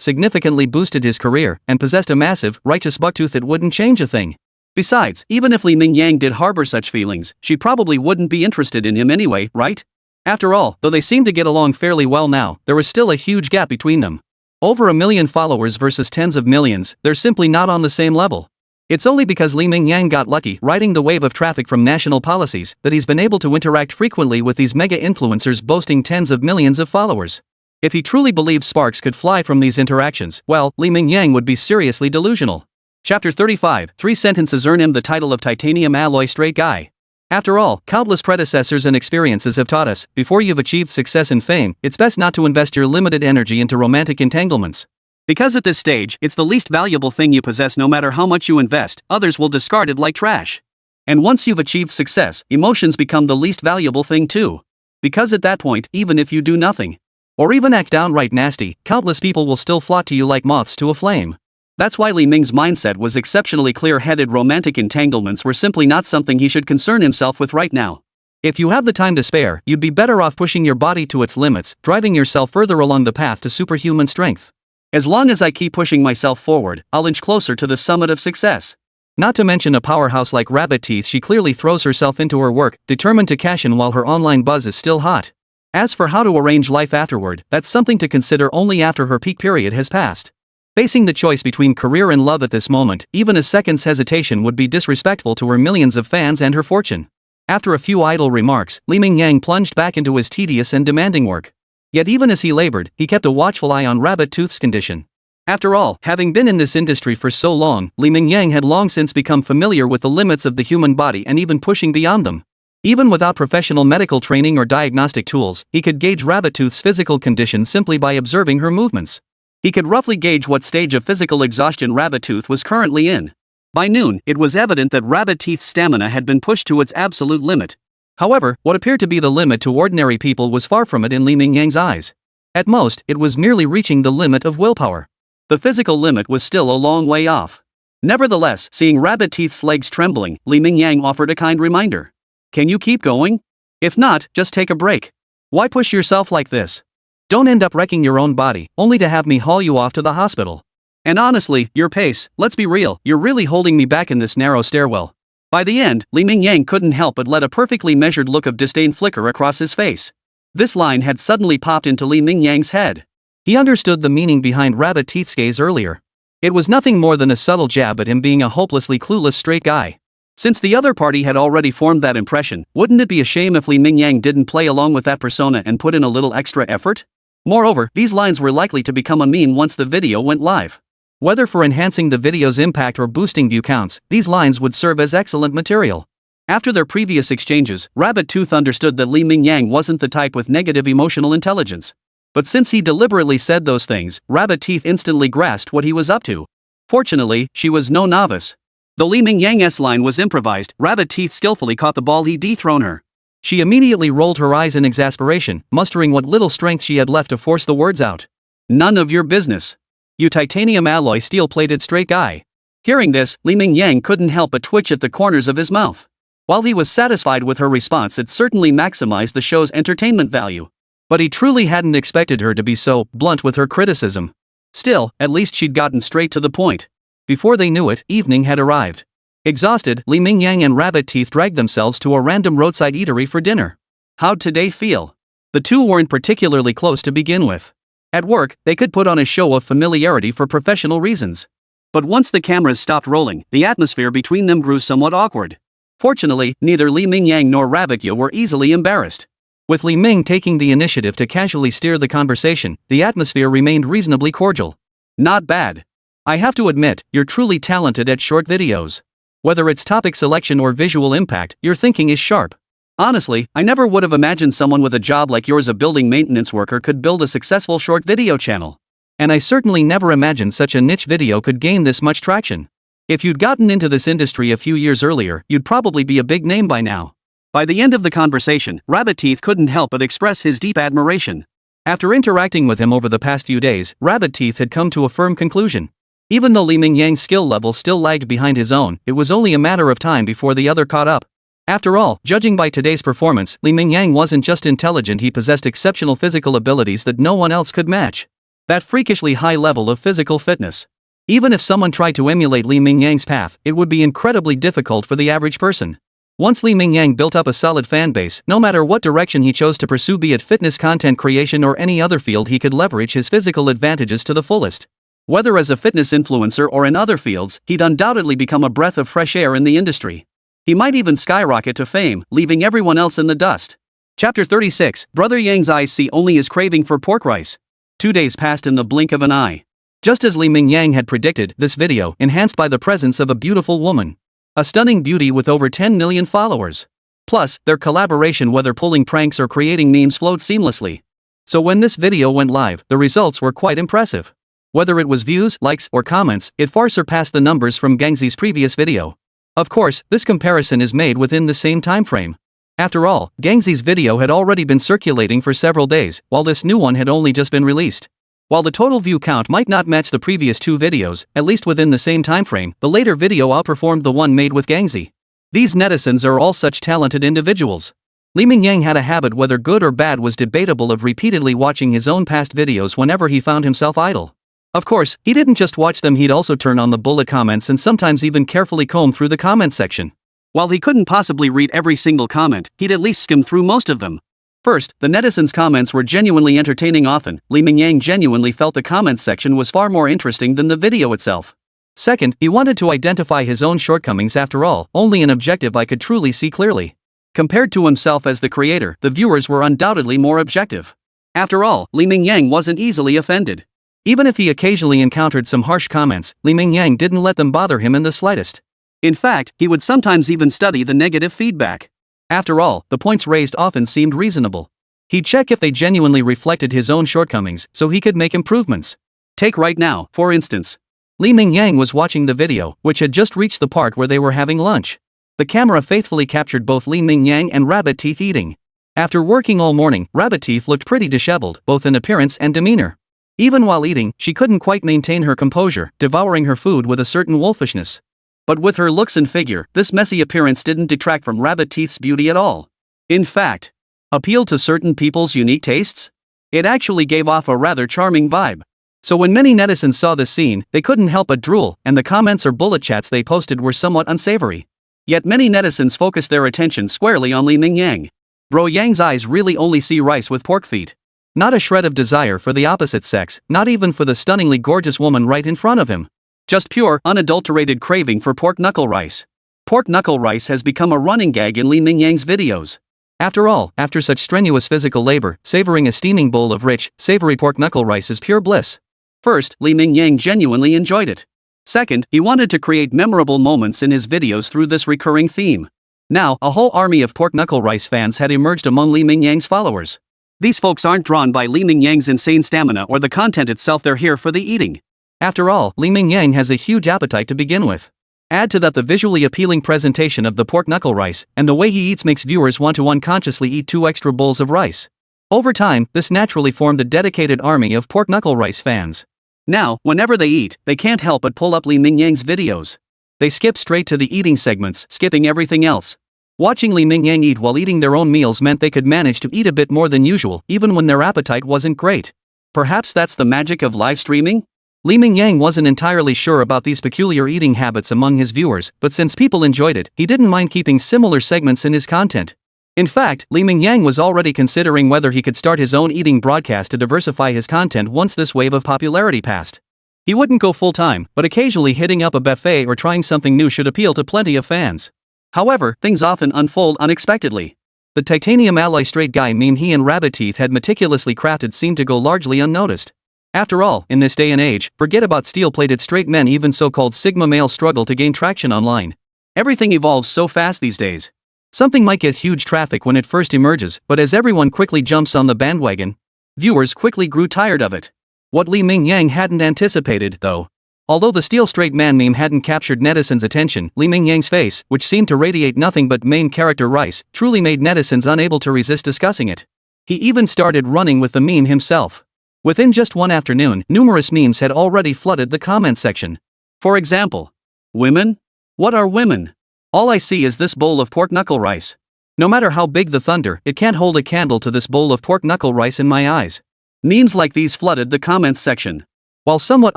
significantly boosted his career, and possessed a massive, righteous bucktooth, it wouldn't change a thing. Besides, even if Li Mingyang did harbor such feelings, she probably wouldn't be interested in him anyway, right? After all, though they seemed to get along fairly well now, there was still a huge gap between them. Over 1 million followers versus tens of millions, they're simply not on the same level. It's only because Li Mingyang got lucky riding the wave of traffic from national policies that he's been able to interact frequently with these mega influencers boasting tens of millions of followers. If he truly believed sparks could fly from these interactions, well, Li Mingyang would be seriously delusional. Chapter 35, 3 sentences earn him the title of titanium alloy straight guy. After all, countless predecessors and experiences have taught us, before you've achieved success and fame, it's best not to invest your limited energy into romantic entanglements. Because at this stage, it's the least valuable thing you possess. No matter how much you invest, others will discard it like trash. And once you've achieved success, emotions become the least valuable thing too. Because at that point, even if you do nothing, or even act downright nasty, countless people will still flock to you like moths to a flame. That's why Li Ming's mindset was exceptionally clear-headed. Romantic entanglements were simply not something he should concern himself with right now. If you have the time to spare, you'd be better off pushing your body to its limits, driving yourself further along the path to superhuman strength. As long as I keep pushing myself forward, I'll inch closer to the summit of success. Not to mention a powerhouse like Rabbit Teeth, she clearly throws herself into her work, determined to cash in while her online buzz is still hot. As for how to arrange life afterward, that's something to consider only after her peak period has passed. Facing the choice between career and love at this moment, even a second's hesitation would be disrespectful to her millions of fans and her fortune. After a few idle remarks, Li Mingyang plunged back into his tedious and demanding work. Yet even as he labored, he kept a watchful eye on Rabbit Tooth's condition. After all, having been in this industry for so long, Li Mingyang had long since become familiar with the limits of the human body and even pushing beyond them. Even without professional medical training or diagnostic tools, he could gauge Rabbit Tooth's physical condition simply by observing her movements. He could roughly gauge what stage of physical exhaustion Rabbit Tooth was currently in. By noon, it was evident that Rabbit Teeth's stamina had been pushed to its absolute limit. However, what appeared to be the limit to ordinary people was far from it in Li Mingyang's eyes. At most, it was merely reaching the limit of willpower. The physical limit was still a long way off. Nevertheless, seeing Rabbit Teeth's legs trembling, Li Mingyang offered a kind reminder. Can you keep going? If not, just take a break. Why push yourself like this? Don't end up wrecking your own body, only to have me haul you off to the hospital. And honestly, your pace, let's be real, you're really holding me back in this narrow stairwell. By the end, Li Mingyang couldn't help but let a perfectly measured look of disdain flicker across his face. This line had suddenly popped into Li Mingyang's head. He understood the meaning behind Rabbit Teeth's gaze earlier. It was nothing more than a subtle jab at him being a hopelessly clueless straight guy. Since the other party had already formed that impression, wouldn't it be a shame if Li Mingyang didn't play along with that persona and put in a little extra effort? Moreover, these lines were likely to become a meme once the video went live. Whether for enhancing the video's impact or boosting view counts, these lines would serve as excellent material. After their previous exchanges, Rabbit Tooth understood that Li Mingyang wasn't the type with negative emotional intelligence. But since he deliberately said those things, Rabbit Teeth instantly grasped what he was up to. Fortunately, she was no novice. Though Li Mingyang's line was improvised, Rabbit Teeth skillfully caught the ball he'd dethroned her. She immediately rolled her eyes in exasperation, mustering what little strength she had left to force the words out. None of your business. You titanium alloy steel-plated straight guy. Hearing this, Li Mingyang couldn't help but twitch at the corners of his mouth. While he was satisfied with her response, it certainly maximized the show's entertainment value. But he truly hadn't expected her to be so blunt with her criticism. Still, at least she'd gotten straight to the point. Before they knew it, evening had arrived. Exhausted, Li Mingyang and Rabbit Teeth dragged themselves to a random roadside eatery for dinner. How'd today feel? The two weren't particularly close to begin with. At work, they could put on a show of familiarity for professional reasons. But once the cameras stopped rolling, the atmosphere between them grew somewhat awkward. Fortunately, neither Li Mingyang nor Rabbit Yo were easily embarrassed. With Li Ming taking the initiative to casually steer the conversation, the atmosphere remained reasonably cordial. Not bad. I have to admit, you're truly talented at short videos. Whether it's topic selection or visual impact, your thinking is sharp. Honestly, I never would have imagined someone with a job like yours, a building maintenance worker, could build a successful short video channel. And I certainly never imagined such a niche video could gain this much traction. If you'd gotten into this industry a few years earlier, you'd probably be a big name by now. By the end of the conversation, Rabbit Teeth couldn't help but express his deep admiration. After interacting with him over the past few days, Rabbit Teeth had come to a firm conclusion. Even though Li Mingyang's skill level still lagged behind his own, it was only a matter of time before the other caught up. After all, judging by today's performance, Li Mingyang wasn't just intelligent, he possessed exceptional physical abilities that no one else could match. That freakishly high level of physical fitness. Even if someone tried to emulate Li Mingyang's path, it would be incredibly difficult for the average person. Once Li Mingyang built up a solid fanbase, no matter what direction he chose to pursue, be it fitness, content creation, or any other field, he could leverage his physical advantages to the fullest. Whether as a fitness influencer or in other fields, he'd undoubtedly become a breath of fresh air in the industry. He might even skyrocket to fame, leaving everyone else in the dust. Chapter 36, Brother Yang's eyes see only his craving for pork rice. 2 days passed in the blink of an eye. Just as Li Mingyang had predicted, this video, enhanced by the presence of a beautiful woman. A stunning beauty with over 10 million followers. Plus, their collaboration, whether pulling pranks or creating memes, flowed seamlessly. So when this video went live, the results were quite impressive. Whether it was views, likes, or comments, it far surpassed the numbers from Gangzi's previous video. Of course, this comparison is made within the same time frame. After all, Gangzi's video had already been circulating for several days, while this new one had only just been released. While the total view count might not match the previous two videos, at least within the same time frame, the later video outperformed the one made with Gangzi. These netizens are all such talented individuals. Li Mingyang had a habit, whether good or bad was debatable, of repeatedly watching his own past videos whenever he found himself idle. Of course, he didn't just watch them, he'd also turn on the bullet comments and sometimes even carefully comb through the comment section. While he couldn't possibly read every single comment, he'd at least skim through most of them. First, the netizens' comments were genuinely entertaining often. Mingyang genuinely felt the comments section was far more interesting than the video itself. Second, he wanted to identify his own shortcomings. After all, only an objective eye could truly see clearly. Compared to himself as the creator, the viewers were undoubtedly more objective. After all, Mingyang wasn't easily offended. Even if he occasionally encountered some harsh comments, Mingyang didn't let them bother him in the slightest. In fact, he would sometimes even study the negative feedback. After all, the points raised often seemed reasonable. He'd check if they genuinely reflected his own shortcomings so he could make improvements. Take right now, for instance. Mingyang was watching the video, which had just reached the part where they were having lunch. The camera faithfully captured both Mingyang and Rabbit Teeth eating. After working all morning, Rabbit Teeth looked pretty disheveled, both in appearance and demeanor. Even while eating, she couldn't quite maintain her composure, devouring her food with a certain wolfishness. But with her looks and figure, this messy appearance didn't detract from Rabbit Teeth's beauty at all. In fact, appealed to certain people's unique tastes? It actually gave off a rather charming vibe. So when many netizens saw this scene, they couldn't help but drool, and the comments or bullet chats they posted were somewhat unsavory. Yet many netizens focused their attention squarely on Mingyang. Bro Yang's eyes really only see rice with pork feet. Not a shred of desire for the opposite sex, not even for the stunningly gorgeous woman right in front of him. Just pure, unadulterated craving for pork knuckle rice. Pork knuckle rice has become a running gag in Mingyang's videos. After all, after such strenuous physical labor, savoring a steaming bowl of rich, savory pork knuckle rice is pure bliss. First, Mingyang genuinely enjoyed it. Second, he wanted to create memorable moments in his videos through this recurring theme. Now, a whole army of pork knuckle rice fans had emerged among Mingyang's followers. These folks aren't drawn by Mingyang's insane stamina or the content itself, they're here for the eating. After all, Mingyang has a huge appetite to begin with. Add to that the visually appealing presentation of the pork knuckle rice, and the way he eats makes viewers want to unconsciously eat 2 extra bowls of rice. Over time, this naturally formed a dedicated army of pork knuckle rice fans. Now, whenever they eat, they can't help but pull up Mingyang's videos. They skip straight to the eating segments, skipping everything else. Watching Mingyang eat while eating their own meals meant they could manage to eat a bit more than usual, even when their appetite wasn't great. Perhaps that's the magic of live streaming? Mingyang wasn't entirely sure about these peculiar eating habits among his viewers, but since people enjoyed it, he didn't mind keeping similar segments in his content. In fact, Mingyang was already considering whether he could start his own eating broadcast to diversify his content once this wave of popularity passed. He wouldn't go full-time, but occasionally hitting up a buffet or trying something new should appeal to plenty of fans. However, things often unfold unexpectedly. The titanium alloy straight guy meme he and Rabbit Teeth had meticulously crafted seemed to go largely unnoticed. After all, in this day and age, forget about steel-plated straight men, even so-called Sigma males struggle to gain traction online. Everything evolves so fast these days. Something might get huge traffic when it first emerges, but as everyone quickly jumps on the bandwagon, viewers quickly grew tired of it. What Mingyang hadn't anticipated, though. Although the steel straight man meme hadn't captured netizens' attention, Mingyang's face, which seemed to radiate nothing but main character rice, truly made netizens unable to resist discussing it. He even started running with the meme himself. Within just one afternoon, numerous memes had already flooded the comment section. For example, women? What are women? All I see is this bowl of pork knuckle rice. No matter how big the thunder, it can't hold a candle to this bowl of pork knuckle rice in my eyes. Memes like these flooded the comments section. While somewhat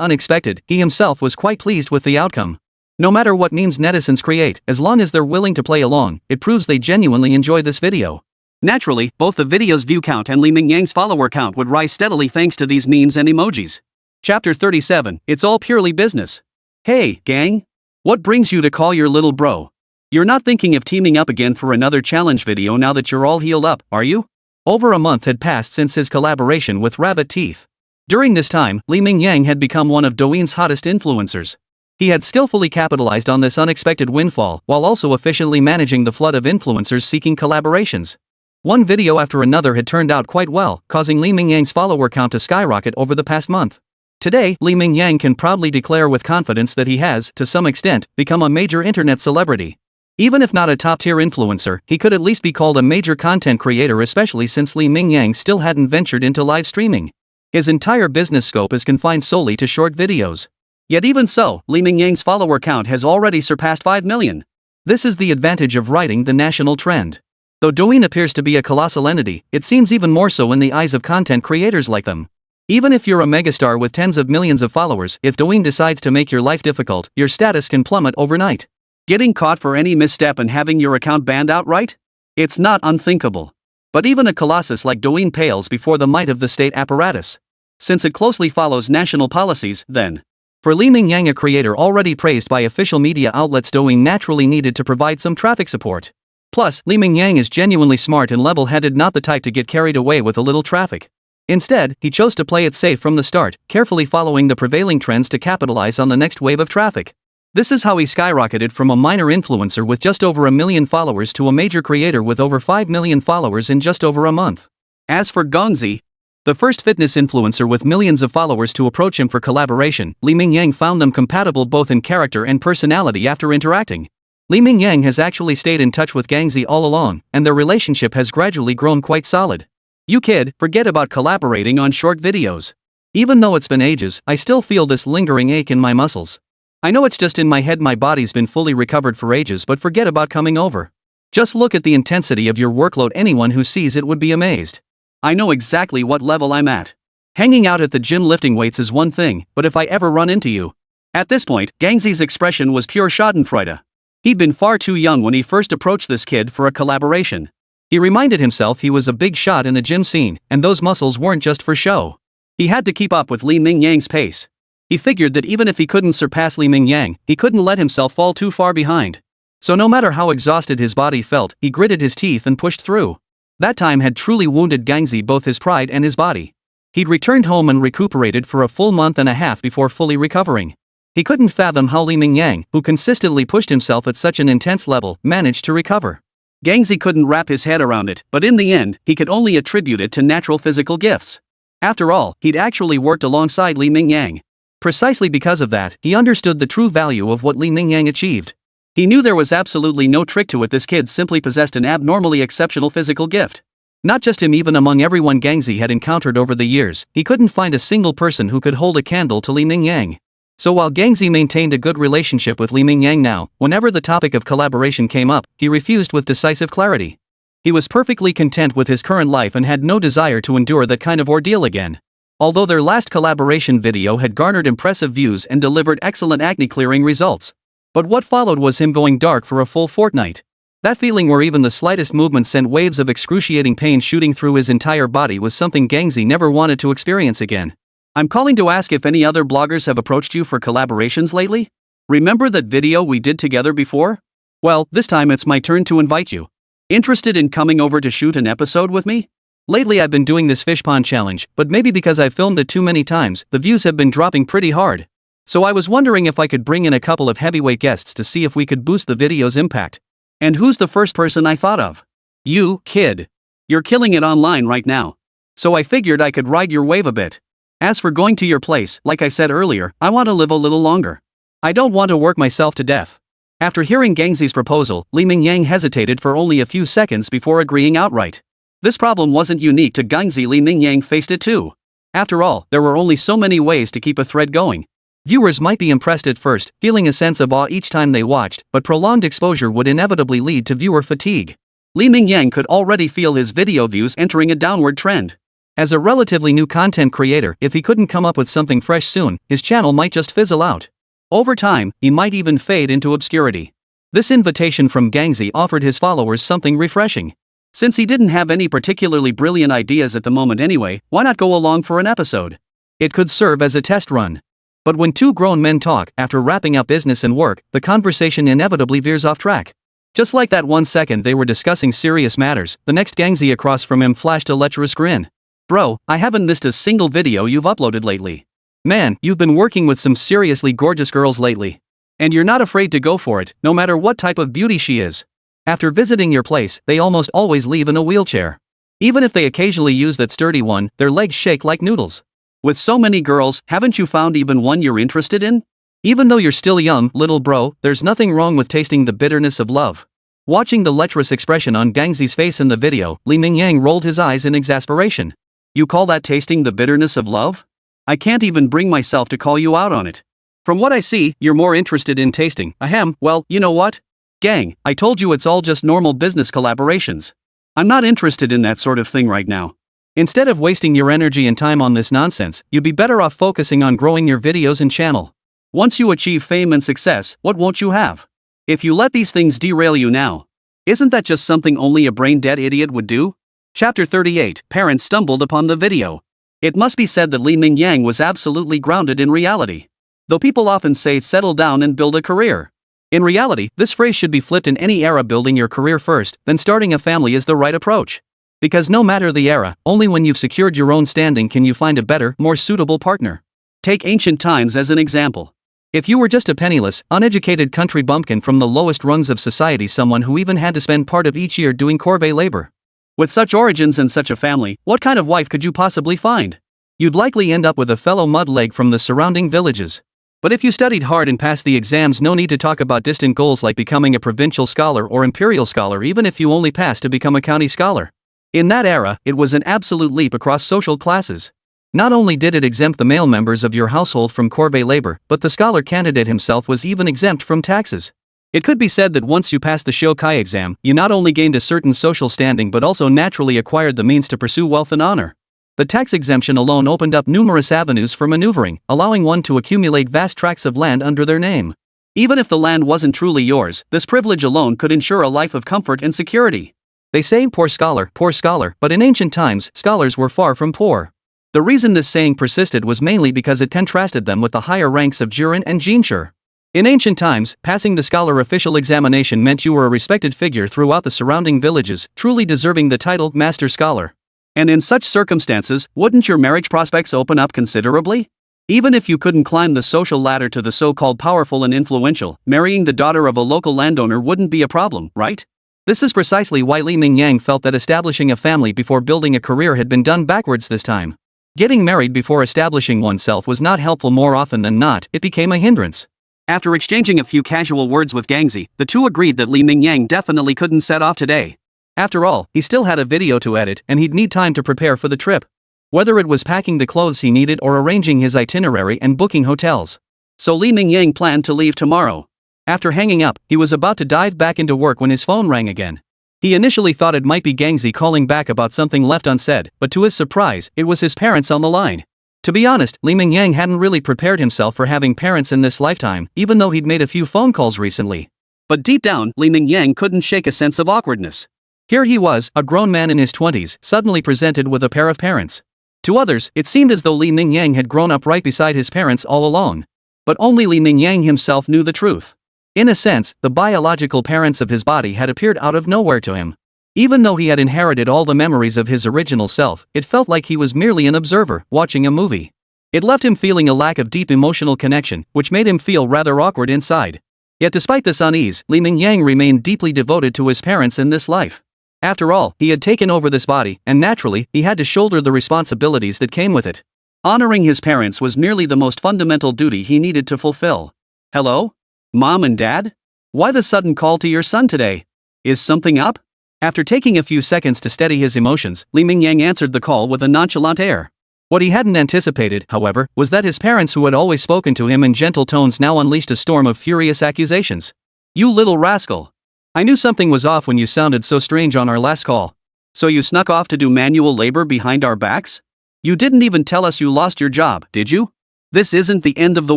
unexpected, he himself was quite pleased with the outcome. No matter what memes netizens create, as long as they're willing to play along, it proves they genuinely enjoy this video. Naturally, both the video's view count and Mingyang's follower count would rise steadily thanks to these memes and emojis. Chapter 37, It's all purely business. Hey, gang! What brings you to call your little bro? You're not thinking of teaming up again for another challenge video now that you're all healed up, are you? Over a month had passed since his collaboration with Rabbit Teeth. During this time, Mingyang had become one of Douyin's hottest influencers. He had skillfully capitalized on this unexpected windfall, while also efficiently managing the flood of influencers seeking collaborations. One video after another had turned out quite well, causing Mingyang's follower count to skyrocket over the past month. Today, Mingyang can proudly declare with confidence that he has, to some extent, become a major internet celebrity. Even if not a top-tier influencer, he could at least be called a major content creator, especially since Mingyang still hadn't ventured into live streaming. His entire business scope is confined solely to short videos. Yet even so, Mingyang's follower count has already surpassed 5 million. This is the advantage of riding the national trend. Though Douyin appears to be a colossal entity, it seems even more so in the eyes of content creators like them. Even if you're a megastar with tens of millions of followers, if Douyin decides to make your life difficult, your status can plummet overnight. Getting caught for any misstep and having your account banned outright? It's not unthinkable. But even a colossus like Douyin pales before the might of the state apparatus. Since it closely follows national policies, then. For Li Mingyang, a creator already praised by official media outlets, Douyin naturally needed to provide some traffic support. Plus, Li Mingyang is genuinely smart and level-headed, not the type to get carried away with a little traffic. Instead, he chose to play it safe from the start, carefully following the prevailing trends to capitalize on the next wave of traffic. This is how he skyrocketed from a minor influencer with just over 1 million followers to a major creator with over 5 million followers in just over a month. As for Gongzi, the first fitness influencer with millions of followers to approach him for collaboration, Li Mingyang found them compatible both in character and personality after interacting. Li Mingyang has actually stayed in touch with Gongzi all along, and their relationship has gradually grown quite solid. You kid, forget about collaborating on short videos. Even though it's been ages, I still feel this lingering ache in my muscles. I know it's just in my head, my body's been fully recovered for ages, but forget about coming over. Just look at the intensity of your workload, anyone who sees it would be amazed. I know exactly what level I'm at. Hanging out at the gym lifting weights is one thing, but if I ever run into you. At this point, Gongzi's expression was pure schadenfreude. He'd been far too young when he first approached this kid for a collaboration. He reminded himself he was a big shot in the gym scene, and those muscles weren't just for show. He had to keep up with Li Mingyang's pace. He figured that even if he couldn't surpass Li Mingyang, he couldn't let himself fall too far behind. So no matter how exhausted his body felt, he gritted his teeth and pushed through. That time had truly wounded Gongzi, both his pride and his body. He'd returned home and recuperated for a full month and a half before fully recovering. He couldn't fathom how Li Mingyang, who consistently pushed himself at such an intense level, managed to recover. Gongzi couldn't wrap his head around it, but in the end, he could only attribute it to natural physical gifts. After all, he'd actually worked alongside Li Mingyang. Precisely because of that, he understood the true value of what Li Mingyang achieved. He knew there was absolutely no trick to it. This kid simply possessed an abnormally exceptional physical gift. Not just him, even among everyone Gongzi had encountered over the years, he couldn't find a single person who could hold a candle to Li Mingyang. So while Gongzi maintained a good relationship with Li Mingyang now, whenever the topic of collaboration came up, he refused with decisive clarity. He was perfectly content with his current life and had no desire to endure that kind of ordeal again. Although their last collaboration video had garnered impressive views and delivered excellent acne-clearing results. But what followed was him going dark for a full fortnight. That feeling where even the slightest movement sent waves of excruciating pain shooting through his entire body was something Gongzi never wanted to experience again. I'm calling to ask if any other bloggers have approached you for collaborations lately? Remember that video we did together before? Well, this time it's my turn to invite you. Interested in coming over to shoot an episode with me? Lately I've been doing this fish pond challenge, but maybe because I've filmed it too many times, the views have been dropping pretty hard. So I was wondering if I could bring in a couple of heavyweight guests to see if we could boost the video's impact. And who's the first person I thought of? You, kid. You're killing it online right now. So I figured I could ride your wave a bit. As for going to your place, like I said earlier, I want to live a little longer. I don't want to work myself to death. After hearing Gongzi's proposal, Li Mingyang hesitated for only a few seconds before agreeing outright. This problem wasn't unique to Gongzi, Li Mingyang faced it too. After all, there were only so many ways to keep a thread going. Viewers might be impressed at first, feeling a sense of awe each time they watched, but prolonged exposure would inevitably lead to viewer fatigue. Li Mingyang could already feel his video views entering a downward trend. As a relatively new content creator, if he couldn't come up with something fresh soon, his channel might just fizzle out. Over time, he might even fade into obscurity. This invitation from Gongzi offered his followers something refreshing. Since he didn't have any particularly brilliant ideas at the moment anyway, why not go along for an episode? It could serve as a test run. But when two grown men talk, after wrapping up business and work, the conversation inevitably veers off track. Just like that 1 second they were discussing serious matters, the next Gongzi across from him flashed a lecherous grin. Bro, I haven't missed a single video you've uploaded lately. Man, you've been working with some seriously gorgeous girls lately. And you're not afraid to go for it, no matter what type of beauty she is. After visiting your place, they almost always leave in a wheelchair. Even if they occasionally use that sturdy one, their legs shake like noodles. With so many girls, haven't you found even one you're interested in? Even though you're still young, little bro, there's nothing wrong with tasting the bitterness of love. Watching the lecherous expression on Gongzi's face in the video, Li Mingyang rolled his eyes in exasperation. You call that tasting the bitterness of love? I can't even bring myself to call you out on it. From what I see, you're more interested in tasting. Ahem, well, you know what? Gang, I told you it's all just normal business collaborations. I'm not interested in that sort of thing right now. Instead of wasting your energy and time on this nonsense, you'd be better off focusing on growing your videos and channel. Once you achieve fame and success, what won't you have? If you let these things derail you now, isn't that just something only a brain-dead idiot would do? Chapter 38, Parents stumbled upon the video. It must be said that Li Mingyang was absolutely grounded in reality. Though people often say settle down and build a career. In reality, this phrase should be flipped in any era. Building your career first, then starting a family is the right approach. Because no matter the era, only when you've secured your own standing can you find a better, more suitable partner. Take ancient times as an example. If you were just a penniless, uneducated country bumpkin from the lowest rungs of society, someone who even had to spend part of each year doing corvée labor. With such origins and such a family, what kind of wife could you possibly find? You'd likely end up with a fellow mudleg from the surrounding villages. But if you studied hard and passed the exams, no need to talk about distant goals like becoming a provincial scholar or imperial scholar, even if you only passed to become a county scholar. In that era, it was an absolute leap across social classes. Not only did it exempt the male members of your household from corvée labor, but the scholar candidate himself was even exempt from taxes. It could be said that once you passed the Shokai exam, you not only gained a certain social standing but also naturally acquired the means to pursue wealth and honor. The tax exemption alone opened up numerous avenues for maneuvering, allowing one to accumulate vast tracts of land under their name. Even if the land wasn't truly yours, this privilege alone could ensure a life of comfort and security. They say poor scholar, but in ancient times, scholars were far from poor. The reason this saying persisted was mainly because it contrasted them with the higher ranks of jurin and jinshur. In ancient times, passing the scholar official examination meant you were a respected figure throughout the surrounding villages, truly deserving the title master scholar. And in such circumstances, wouldn't your marriage prospects open up considerably? Even if you couldn't climb the social ladder to the so-called powerful and influential, marrying the daughter of a local landowner wouldn't be a problem, right? This is precisely why Li Mingyang felt that establishing a family before building a career had been done backwards this time. Getting married before establishing oneself was not helpful. More often than not, it became a hindrance. After exchanging a few casual words with Gangzi, the two agreed that Li Mingyang definitely couldn't set off today. After all, he still had a video to edit and he'd need time to prepare for the trip. Whether it was packing the clothes he needed or arranging his itinerary and booking hotels. So Li Mingyang planned to leave tomorrow. After hanging up, he was about to dive back into work when his phone rang again. He initially thought it might be Gangzi calling back about something left unsaid, but to his surprise, it was his parents on the line. To be honest, Li Mingyang hadn't really prepared himself for having parents in this lifetime, even though he'd made a few phone calls recently. But deep down, Li Mingyang couldn't shake a sense of awkwardness. Here he was, a grown man in his 20s, suddenly presented with a pair of parents. To others, it seemed as though Li Mingyang had grown up right beside his parents all along. But only Li Mingyang himself knew the truth. In a sense, the biological parents of his body had appeared out of nowhere to him. Even though he had inherited all the memories of his original self, it felt like he was merely an observer, watching a movie. It left him feeling a lack of deep emotional connection, which made him feel rather awkward inside. Yet despite this unease, Li Mingyang remained deeply devoted to his parents in this life. After all, he had taken over this body, and naturally, he had to shoulder the responsibilities that came with it. Honoring his parents was merely the most fundamental duty he needed to fulfill. Hello? Mom and Dad? Why the sudden call to your son today? Is something up? After taking a few seconds to steady his emotions, Li Mingyang answered the call with a nonchalant air. What he hadn't anticipated, however, was that his parents, who had always spoken to him in gentle tones, now unleashed a storm of furious accusations. You little rascal! I knew something was off when you sounded so strange on our last call. So you snuck off to do manual labor behind our backs? You didn't even tell us you lost your job, did you? This isn't the end of the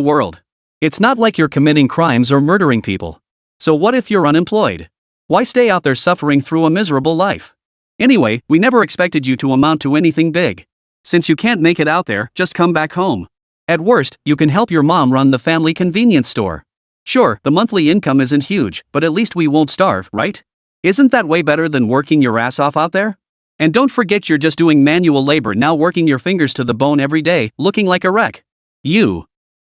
world. It's not like you're committing crimes or murdering people. So what if you're unemployed? Why stay out there suffering through a miserable life? Anyway, we never expected you to amount to anything big. Since you can't make it out there, just come back home. At worst, you can help your mom run the family convenience store. Sure, the monthly income isn't huge, but at least we won't starve, right? Isn't that way better than working your ass off out there? And don't forget you're just doing manual labor now, working your fingers to the bone every day, looking like a wreck.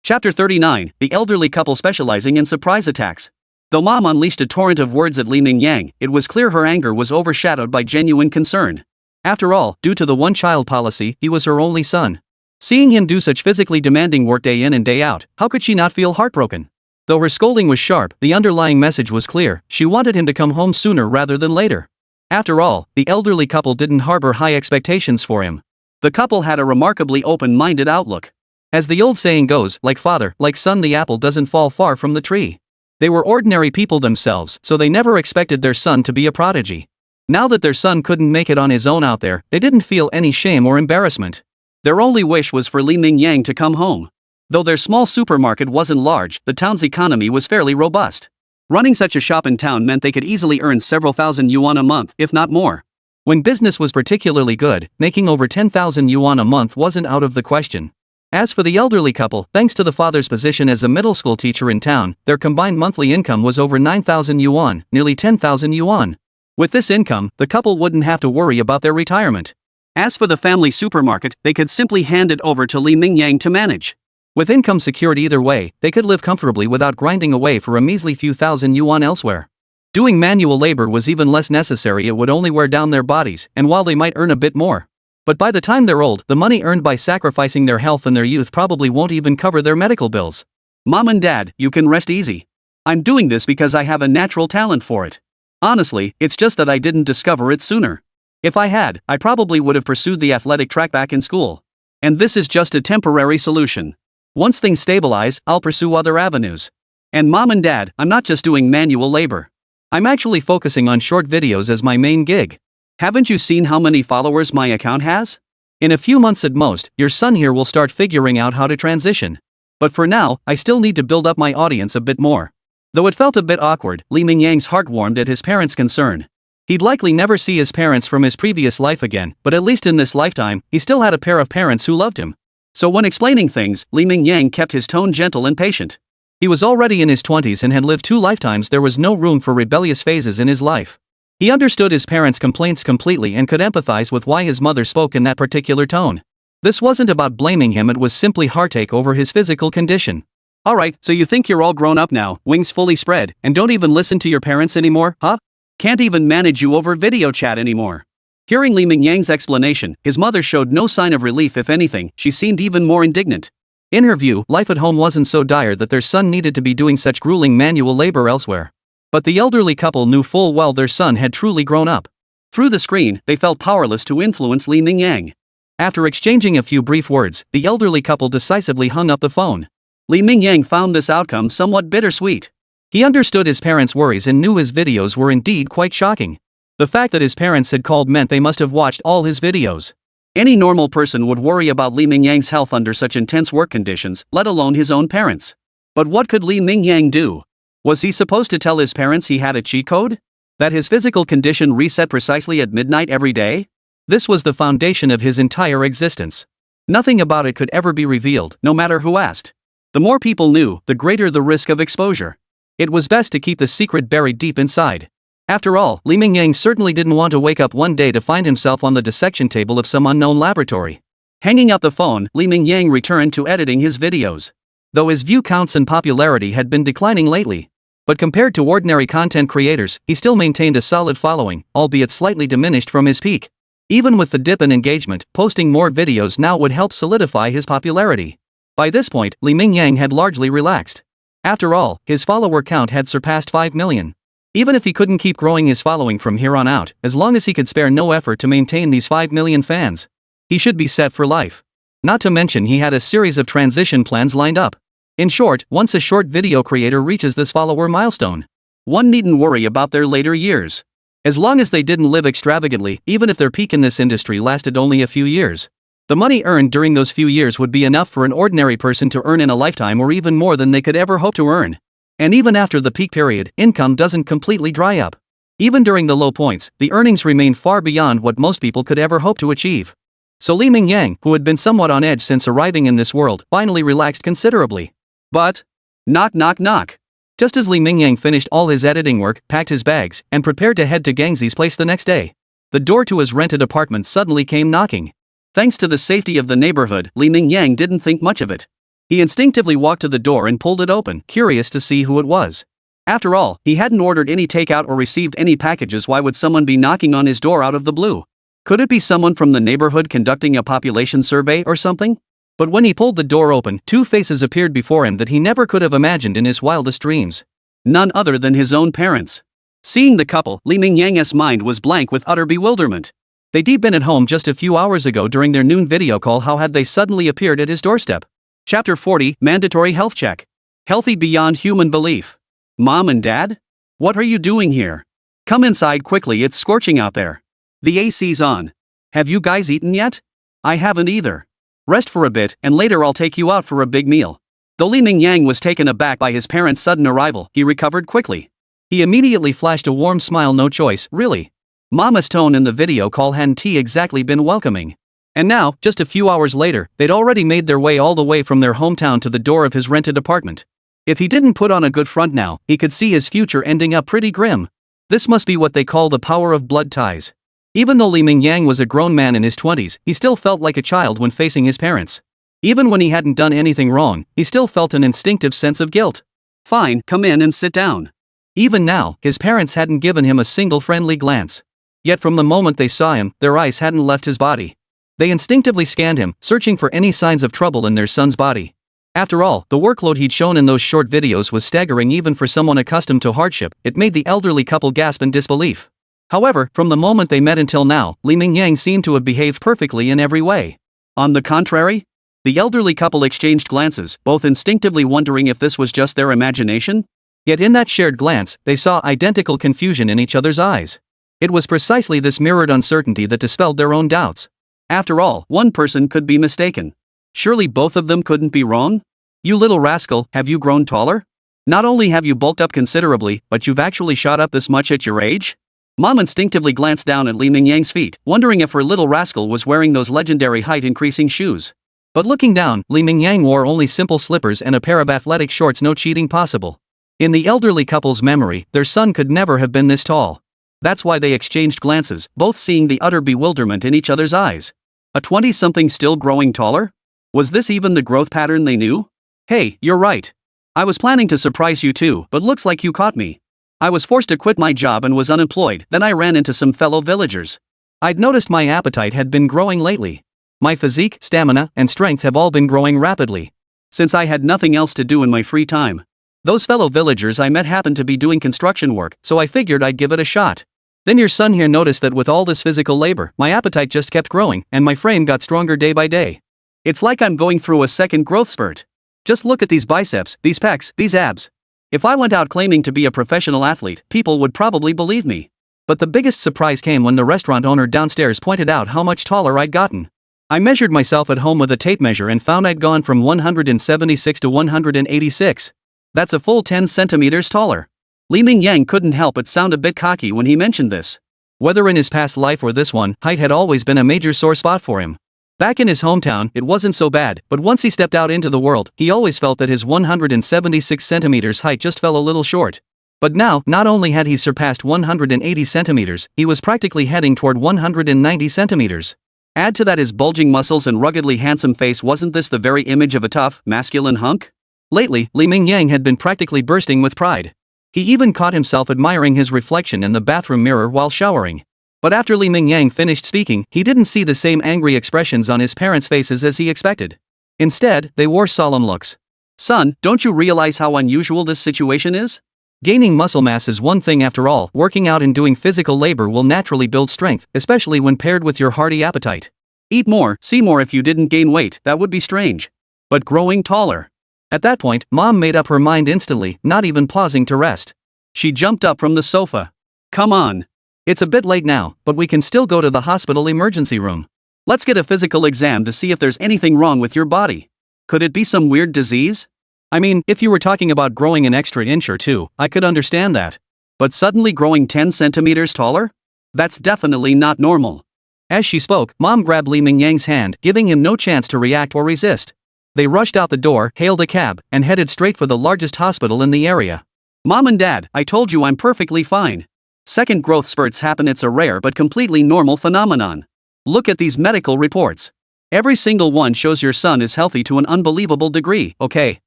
Chapter 39, the elderly couple specializing in surprise attacks. Though Mom unleashed a torrent of words at Li Mingyang, it was clear her anger was overshadowed by genuine concern. After all, due to the one-child policy, he was her only son. Seeing him do such physically demanding work day in and day out, how could she not feel heartbroken? Though her scolding was sharp, the underlying message was clear: she wanted him to come home sooner rather than later. After all, the elderly couple didn't harbor high expectations for him. The couple had a remarkably open-minded outlook. As the old saying goes, like father, like son, the apple doesn't fall far from the tree. They were ordinary people themselves, so they never expected their son to be a prodigy. Now that their son couldn't make it on his own out there, they didn't feel any shame or embarrassment. Their only wish was for Li Mingyang to come home. Though their small supermarket wasn't large, the town's economy was fairly robust. Running such a shop in town meant they could easily earn several thousand yuan a month, if not more. When business was particularly good, making over 10,000 yuan a month wasn't out of the question. As for the elderly couple, thanks to the father's position as a middle school teacher in town, their combined monthly income was over 9,000 yuan, nearly 10,000 yuan. With this income, the couple wouldn't have to worry about their retirement. As for the family supermarket, they could simply hand it over to Li Mingyang to manage. With income secured either way, they could live comfortably without grinding away for a measly few thousand yuan elsewhere. Doing manual labor was even less necessary. It would only wear down their bodies, and while they might earn a bit more, but by the time they're old, the money earned by sacrificing their health and their youth probably won't even cover their medical bills. Mom and Dad, you can rest easy. I'm doing this because I have a natural talent for it. Honestly, it's just that I didn't discover it sooner. If I had, I probably would have pursued the athletic track back in school. And this is just a temporary solution. Once things stabilize, I'll pursue other avenues. And Mom and Dad, I'm not just doing manual labor. I'm actually focusing on short videos as my main gig. Haven't you seen how many followers my account has? In a few months at most, your son here will start figuring out how to transition. But for now, I still need to build up my audience a bit more. Though it felt a bit awkward, Li Mingyang's heart warmed at his parents' concern. He'd likely never see his parents from his previous life again, but at least in this lifetime, he still had a pair of parents who loved him. So when explaining things, Li Mingyang kept his tone gentle and patient. He was already in his 20s and had lived 2 lifetimes. There was no room for rebellious phases in his life. He understood his parents' complaints completely and could empathize with why his mother spoke in that particular tone. This wasn't about blaming him, it was simply heartache over his physical condition. Alright, so you think you're all grown up now, wings fully spread, and don't even listen to your parents anymore, huh? Can't even manage you over video chat anymore. Hearing Li Mingyang's explanation, his mother showed no sign of relief. If anything, she seemed even more indignant. In her view, life at home wasn't so dire that their son needed to be doing such grueling manual labor elsewhere. But the elderly couple knew full well their son had truly grown up. Through the screen, they felt powerless to influence Li Mingyang. After exchanging a few brief words, the elderly couple decisively hung up the phone. Li Mingyang found this outcome somewhat bittersweet. He understood his parents' worries and knew his videos were indeed quite shocking. The fact that his parents had called meant they must have watched all his videos. Any normal person would worry about Li Mingyang's health under such intense work conditions, let alone his own parents. But what could Li Mingyang do? Was he supposed to tell his parents he had a cheat code? That his physical condition reset precisely at midnight every day? This was the foundation of his entire existence. Nothing about it could ever be revealed, no matter who asked. The more people knew, the greater the risk of exposure. It was best to keep the secret buried deep inside. After all, Li Mingyang certainly didn't want to wake up one day to find himself on the dissection table of some unknown laboratory. Hanging up the phone, Li Mingyang returned to editing his videos. Though his view counts and popularity had been declining lately. But compared to ordinary content creators, he still maintained a solid following, albeit slightly diminished from his peak. Even with the dip in engagement, posting more videos now would help solidify his popularity. By this point, Li Mingyang had largely relaxed. After all, his follower count had surpassed 5 million. Even if he couldn't keep growing his following from here on out, as long as he could spare no effort to maintain these 5 million fans, he should be set for life. Not to mention he had a series of transition plans lined up. In short, once a short video creator reaches this follower milestone, one needn't worry about their later years. As long as they didn't live extravagantly, even if their peak in this industry lasted only a few years, the money earned during those few years would be enough for an ordinary person to earn in a lifetime, or even more than they could ever hope to earn. And even after the peak period, income doesn't completely dry up. Even during the low points, the earnings remain far beyond what most people could ever hope to achieve. So Li Mingyang, who had been somewhat on edge since arriving in this world, finally relaxed considerably. But, knock knock knock. Just as Li Mingyang finished all his editing work, packed his bags, and prepared to head to Gangzi's place the next day, the door to his rented apartment suddenly came knocking. Thanks to the safety of the neighborhood, Li Mingyang didn't think much of it. He instinctively walked to the door and pulled it open, curious to see who it was. After all, he hadn't ordered any takeout or received any packages. Why would someone be knocking on his door out of the blue? Could it be someone from the neighborhood conducting a population survey or something? But when he pulled the door open, 2 faces appeared before him that he never could have imagined in his wildest dreams. None other than his own parents. Seeing the couple, Li Mingyang's mind was blank with utter bewilderment. They'd been at home just a few hours ago during their noon video call. How had they suddenly appeared at his doorstep? Chapter 40, Mandatory Health Check. Healthy beyond human belief. Mom and Dad? What are you doing here? Come inside quickly, it's scorching out there. The AC's on. Have you guys eaten yet? I haven't either. Rest for a bit, and later I'll take you out for a big meal. Though Li Mingyang was taken aback by his parents' sudden arrival, he recovered quickly. He immediately flashed a warm smile. No choice, really. Mama's tone in the video call hadn't exactly been welcoming. And now, just a few hours later, they'd already made their way all the way from their hometown to the door of his rented apartment. If he didn't put on a good front now, he could see his future ending up pretty grim. This must be what they call the power of blood ties. Even though Mingyang was a grown man in his 20s, he still felt like a child when facing his parents. Even when he hadn't done anything wrong, he still felt an instinctive sense of guilt. Fine, come in and sit down. Even now, his parents hadn't given him a single friendly glance. Yet from the moment they saw him, their eyes hadn't left his body. They instinctively scanned him, searching for any signs of trouble in their son's body. After all, the workload he'd shown in those short videos was staggering even for someone accustomed to hardship. It made the elderly couple gasp in disbelief. However, from the moment they met until now, Mingyang seemed to have behaved perfectly in every way. On the contrary, the elderly couple exchanged glances, both instinctively wondering if this was just their imagination. Yet in that shared glance, they saw identical confusion in each other's eyes. It was precisely this mirrored uncertainty that dispelled their own doubts. After all, one person could be mistaken. Surely both of them couldn't be wrong? You little rascal, have you grown taller? Not only have you bulked up considerably, but you've actually shot up this much at your age? Mom instinctively glanced down at Mingyang's feet, wondering if her little rascal was wearing those legendary height-increasing shoes. But looking down, Mingyang wore only simple slippers and a pair of athletic shorts, no cheating possible. In the elderly couple's memory, their son could never have been this tall. That's why they exchanged glances, both seeing the utter bewilderment in each other's eyes. A 20-something still growing taller? Was this even the growth pattern they knew? Hey, you're right. I was planning to surprise you too, but looks like you caught me. I was forced to quit my job and was unemployed, then I ran into some fellow villagers. I'd noticed my appetite had been growing lately. My physique, stamina, and strength have all been growing rapidly. Since I had nothing else to do in my free time. Those fellow villagers I met happened to be doing construction work, so I figured I'd give it a shot. Then your son here noticed that with all this physical labor, my appetite just kept growing, and my frame got stronger day by day. It's like I'm going through a second growth spurt. Just look at these biceps, these pecs, these abs. If I went out claiming to be a professional athlete, people would probably believe me. But the biggest surprise came when the restaurant owner downstairs pointed out how much taller I'd gotten. I measured myself at home with a tape measure and found I'd gone from 176 to 186. That's a full 10 centimeters taller. Mingyang couldn't help but sound a bit cocky when he mentioned this. Whether in his past life or this one, height had always been a major sore spot for him. Back in his hometown, it wasn't so bad, but once he stepped out into the world, he always felt that his 176 centimeters height just fell a little short. But now, not only had he surpassed 180 centimeters, he was practically heading toward 190 centimeters. Add to that his bulging muscles and ruggedly handsome face. Wasn't this the very image of a tough, masculine hunk? Lately, Mingyang had been practically bursting with pride. He even caught himself admiring his reflection in the bathroom mirror while showering. But after Mingyang finished speaking, he didn't see the same angry expressions on his parents' faces as he expected. Instead, they wore solemn looks. Son, don't you realize how unusual this situation is? Gaining muscle mass is one thing after all. Working out and doing physical labor will naturally build strength, especially when paired with your hearty appetite. Eat more, see more. If you didn't gain weight, that would be strange. But growing taller. At that point, Mom made up her mind instantly, not even pausing to rest. She jumped up from the sofa. Come on. It's a bit late now, but we can still go to the hospital emergency room. Let's get a physical exam to see if there's anything wrong with your body. Could it be some weird disease? I mean, if you were talking about growing an extra inch or two, I could understand that. But suddenly growing 10 centimeters taller? That's definitely not normal. As she spoke, Mom grabbed Mingyang's hand, giving him no chance to react or resist. They rushed out the door, hailed a cab, and headed straight for the largest hospital in the area. Mom and Dad, I told you I'm perfectly fine. Second growth spurts happen. It's a rare but completely normal phenomenon. Look at these medical reports. Every single one shows your son is healthy to an unbelievable degree, okay?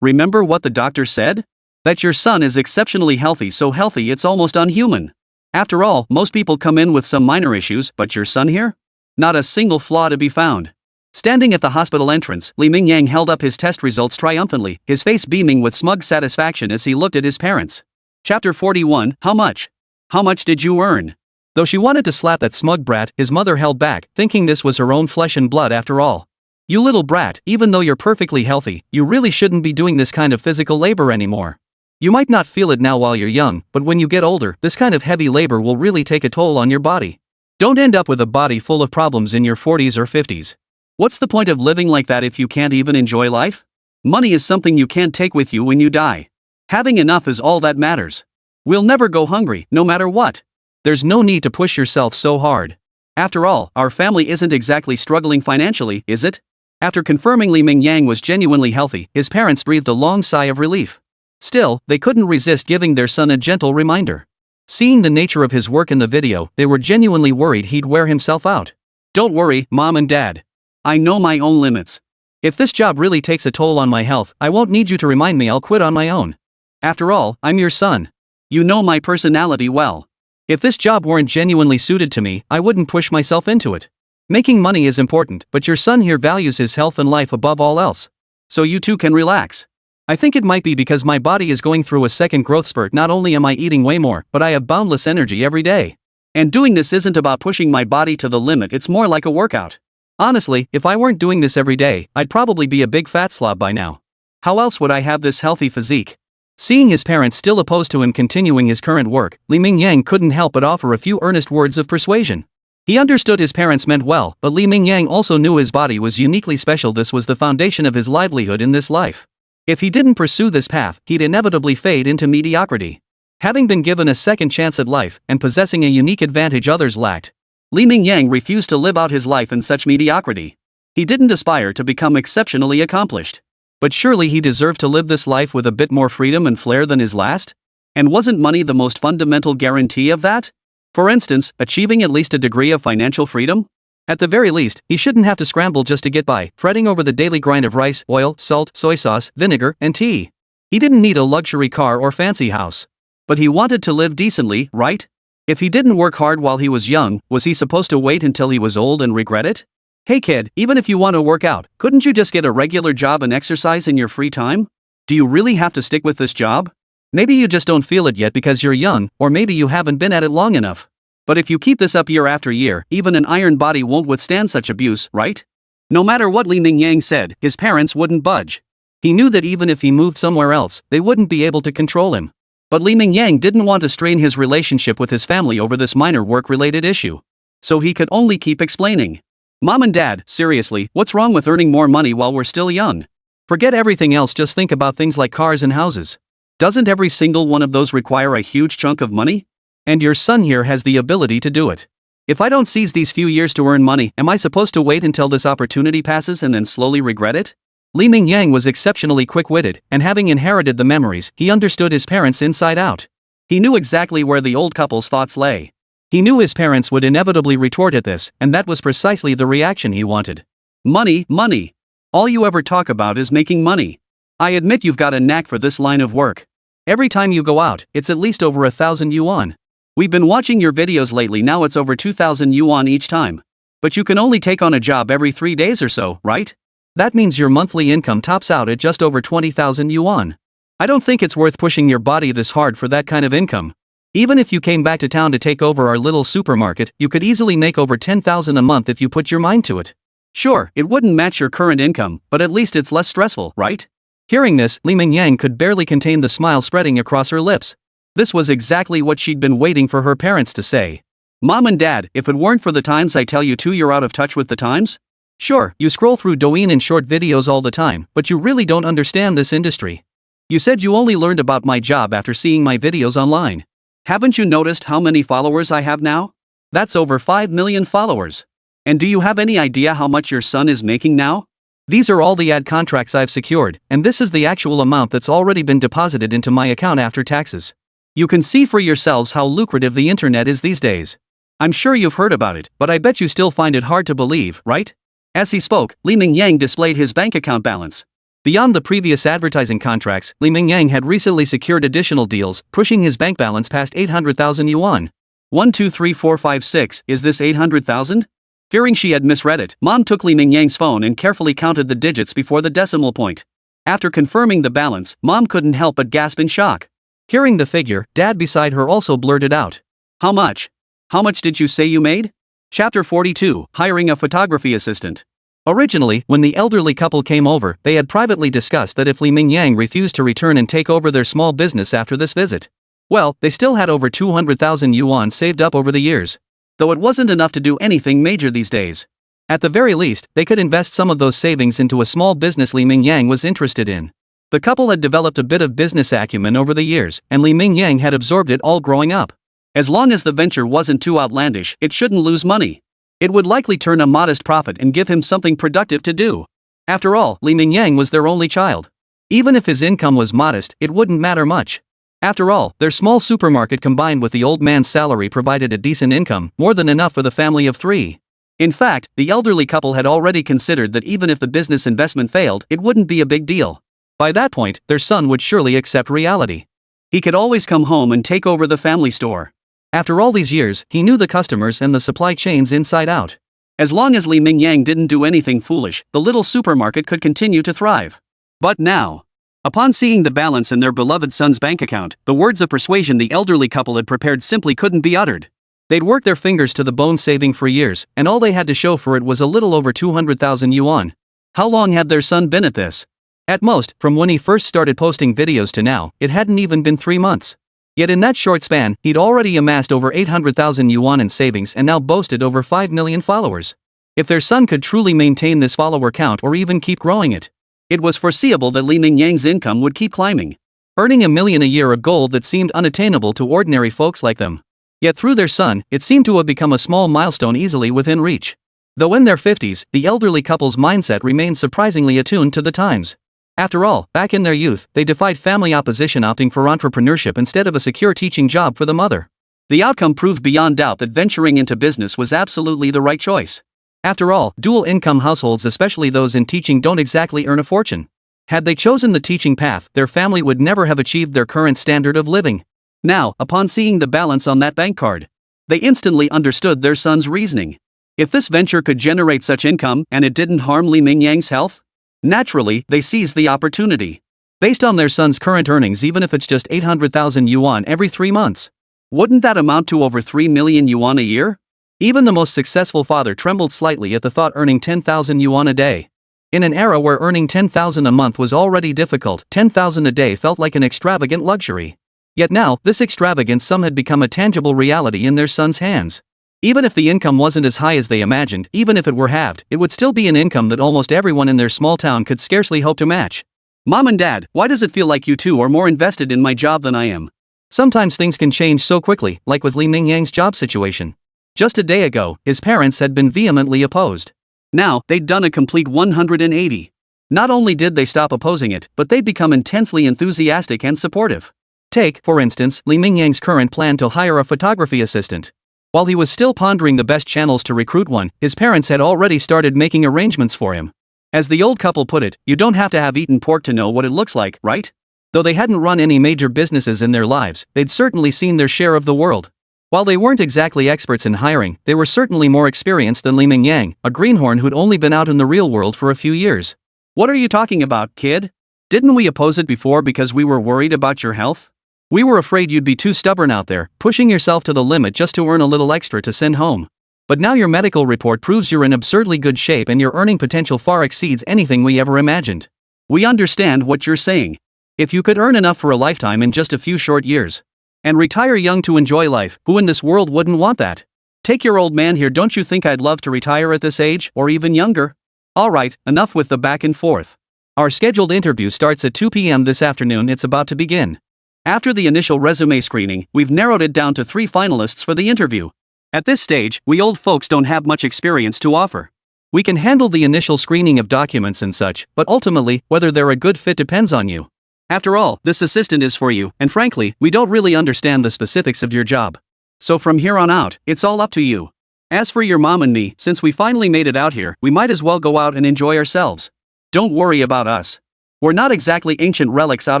Remember what the doctor said? That your son is exceptionally healthy, so healthy it's almost unhuman. After all, most people come in with some minor issues, but your son here? Not a single flaw to be found. Standing at the hospital entrance, Mingyang held up his test results triumphantly, his face beaming with smug satisfaction as he looked at his parents. Chapter 41, How much? How much did you earn? Though she wanted to slap that smug brat, his mother held back, thinking this was her own flesh and blood after all. You little brat, even though you're perfectly healthy, you really shouldn't be doing this kind of physical labor anymore. You might not feel it now while you're young, but when you get older, this kind of heavy labor will really take a toll on your body. Don't end up with a body full of problems in your 40s or 50s. What's the point of living like that if you can't even enjoy life? Money is something you can't take with you when you die. Having enough is all that matters. We'll never go hungry, no matter what. There's no need to push yourself so hard. After all, our family isn't exactly struggling financially, is it? After confirming Li Mingyang was genuinely healthy, his parents breathed a long sigh of relief. Still, they couldn't resist giving their son a gentle reminder. Seeing the nature of his work in the video, they were genuinely worried he'd wear himself out. Don't worry, Mom and Dad. I know my own limits. If this job really takes a toll on my health, I won't need you to remind me. I'll quit on my own. After all, I'm your son. You know my personality well. If this job weren't genuinely suited to me, I wouldn't push myself into it. Making money is important, but your son here values his health and life above all else. So you too can relax. I think it might be because my body is going through a second growth spurt. Not only am I eating way more, but I have boundless energy every day. And doing this isn't about pushing my body to the limit, it's more like a workout. Honestly, if I weren't doing this every day, I'd probably be a big fat slob by now. How else would I have this healthy physique? Seeing his parents still opposed to him continuing his current work, Li Mingyang couldn't help but offer a few earnest words of persuasion. He understood his parents meant well, but Li Mingyang also knew his body was uniquely special. This was the foundation of his livelihood in this life. If he didn't pursue this path, he'd inevitably fade into mediocrity. Having been given a second chance at life, and possessing a unique advantage others lacked, Li Mingyang refused to live out his life in such mediocrity. He didn't aspire to become exceptionally accomplished. But surely he deserved to live this life with a bit more freedom and flair than his last? And wasn't money the most fundamental guarantee of that? For instance, achieving at least a degree of financial freedom? At the very least, he shouldn't have to scramble just to get by, fretting over the daily grind of rice, oil, salt, soy sauce, vinegar, and tea. He didn't need a luxury car or fancy house. But he wanted to live decently, right? If he didn't work hard while he was young, was he supposed to wait until he was old and regret it? Hey kid, even if you want to work out, couldn't you just get a regular job and exercise in your free time? Do you really have to stick with this job? Maybe you just don't feel it yet because you're young, or maybe you haven't been at it long enough. But if you keep this up year after year, even an iron body won't withstand such abuse, right? No matter what Li Mingyang said, his parents wouldn't budge. He knew that even if he moved somewhere else, they wouldn't be able to control him. But Li Mingyang didn't want to strain his relationship with his family over this minor work-related issue. So he could only keep explaining. Mom and Dad, seriously, what's wrong with earning more money while we're still young? Forget everything else, just think about things like cars and houses. Doesn't every single one of those require a huge chunk of money? And your son here has the ability to do it. If I don't seize these few years to earn money, am I supposed to wait until this opportunity passes and then slowly regret it? Li Mingyang was exceptionally quick-witted, and having inherited the memories, he understood his parents inside out. He knew exactly where the old couple's thoughts lay. He knew his parents would inevitably retort at this, and that was precisely the reaction he wanted. Money, money. All you ever talk about is making money. I admit you've got a knack for this line of work. Every time you go out, it's at least over 1,000 yuan. We've been watching your videos lately, now it's over 2,000 yuan each time. But you can only take on a job every 3 days or so, right? That means your monthly income tops out at just over 20,000 yuan. I don't think it's worth pushing your body this hard for that kind of income. Even if you came back to town to take over our little supermarket, you could easily make over 10,000 a month if you put your mind to it. Sure, it wouldn't match your current income, but at least it's less stressful, right? Hearing this, Li Mingyang could barely contain the smile spreading across her lips. This was exactly what she'd been waiting for her parents to say. Mom and Dad, if it weren't for the times I tell you to, you're out of touch with the times? Sure, you scroll through Douyin and short videos all the time, but you really don't understand this industry. You said you only learned about my job after seeing my videos online. Haven't you noticed how many followers I have now? That's over 5 million followers. And do you have any idea how much your son is making now? These are all the ad contracts I've secured, and this is the actual amount that's already been deposited into my account after taxes. You can see for yourselves how lucrative the internet is these days. I'm sure you've heard about it, but I bet you still find it hard to believe, right? As he spoke, Li Mingyang displayed his bank account balance. Beyond the previous advertising contracts, Li Mingyang had recently secured additional deals, pushing his bank balance past 800,000 yuan. 1 2 3 4 5 6, is this 800,000? Fearing she had misread it, Mom took Li Mingyang's phone and carefully counted the digits before the decimal point. After confirming the balance, Mom couldn't help but gasp in shock. Hearing the figure, Dad beside her also blurted out. How much? How much did you say you made? Chapter 42, Hiring a Photography Assistant. Originally, when the elderly couple came over, they had privately discussed that if Li Mingyang refused to return and take over their small business after this visit, well, they still had over 200,000 yuan saved up over the years. Though it wasn't enough to do anything major these days. At the very least, they could invest some of those savings into a small business Li Mingyang was interested in. The couple had developed a bit of business acumen over the years, and Li Mingyang had absorbed it all growing up. As long as the venture wasn't too outlandish, it shouldn't lose money. It would likely turn a modest profit and give him something productive to do. After all, Mingyang was their only child. Even if his income was modest, it wouldn't matter much. After all, their small supermarket combined with the old man's salary provided a decent income, more than enough for the family of 3. In fact, the elderly couple had already considered that even if the business investment failed, it wouldn't be a big deal. By that point, their son would surely accept reality. He could always come home and take over the family store. After all these years, he knew the customers and the supply chains inside out. As long as Mingyang didn't do anything foolish, the little supermarket could continue to thrive. But now, upon seeing the balance in their beloved son's bank account, the words of persuasion the elderly couple had prepared simply couldn't be uttered. They'd worked their fingers to the bone saving for years, and all they had to show for it was a little over 200,000 yuan. How long had their son been at this? At most, from when he first started posting videos to now, it hadn't even been 3 months. Yet in that short span, he'd already amassed over 800,000 yuan in savings and now boasted over 5 million followers. If their son could truly maintain this follower count or even keep growing it, it was foreseeable that Mingyang's income would keep climbing, earning $1 million a year, a goal that seemed unattainable to ordinary folks like them. Yet through their son, it seemed to have become a small milestone easily within reach. Though in their 50s, the elderly couple's mindset remained surprisingly attuned to the times. After all, back in their youth, they defied family opposition, opting for entrepreneurship instead of a secure teaching job for the mother. The outcome proved beyond doubt that venturing into business was absolutely the right choice. After all, dual-income households, especially those in teaching, don't exactly earn a fortune. Had they chosen the teaching path, their family would never have achieved their current standard of living. Now, upon seeing the balance on that bank card, they instantly understood their son's reasoning. If this venture could generate such income and it didn't harm Mingyang's health, naturally, they seized the opportunity. Based on their son's current earnings, even if it's just 800,000 yuan every 3 months, wouldn't that amount to over 3 million yuan a year? Even the most successful father trembled slightly at the thought, earning 10,000 yuan a day. In an era where earning 10,000 a month was already difficult, 10,000 a day felt like an extravagant luxury. Yet now, this extravagant sum had become a tangible reality in their son's hands. Even if the income wasn't as high as they imagined, even if it were halved, it would still be an income that almost everyone in their small town could scarcely hope to match. Mom and Dad, why does it feel like you two are more invested in my job than I am? Sometimes things can change so quickly, like with Mingyang's job situation. Just a day ago, his parents had been vehemently opposed. Now, they'd done a complete 180. Not only did they stop opposing it, but they'd become intensely enthusiastic and supportive. Take, for instance, Mingyang's current plan to hire a photography assistant. While he was still pondering the best channels to recruit one, his parents had already started making arrangements for him. As the old couple put it, you don't have to have eaten pork to know what it looks like, right? Though they hadn't run any major businesses in their lives, they'd certainly seen their share of the world. While they weren't exactly experts in hiring, they were certainly more experienced than Mingyang, a greenhorn who'd only been out in the real world for a few years. What are you talking about, kid? Didn't we oppose it before because we were worried about your health? We were afraid you'd be too stubborn out there, pushing yourself to the limit just to earn a little extra to send home. But now your medical report proves you're in absurdly good shape and your earning potential far exceeds anything we ever imagined. We understand what you're saying. If you could earn enough for a lifetime in just a few short years, and retire young to enjoy life, who in this world wouldn't want that? Take your old man here, don't you think I'd love to retire at this age, or even younger? Alright, enough with the back and forth. Our scheduled interview starts at 2 p.m. this afternoon. It's about to begin. After the initial resume screening, we've narrowed it down to 3 finalists for the interview. At this stage, we old folks don't have much experience to offer. We can handle the initial screening of documents and such, but ultimately, whether they're a good fit depends on you. After all, this assistant is for you, and frankly, we don't really understand the specifics of your job. So from here on out, it's all up to you. As for your mom and me, since we finally made it out here, we might as well go out and enjoy ourselves. Don't worry about us. We're not exactly ancient relics out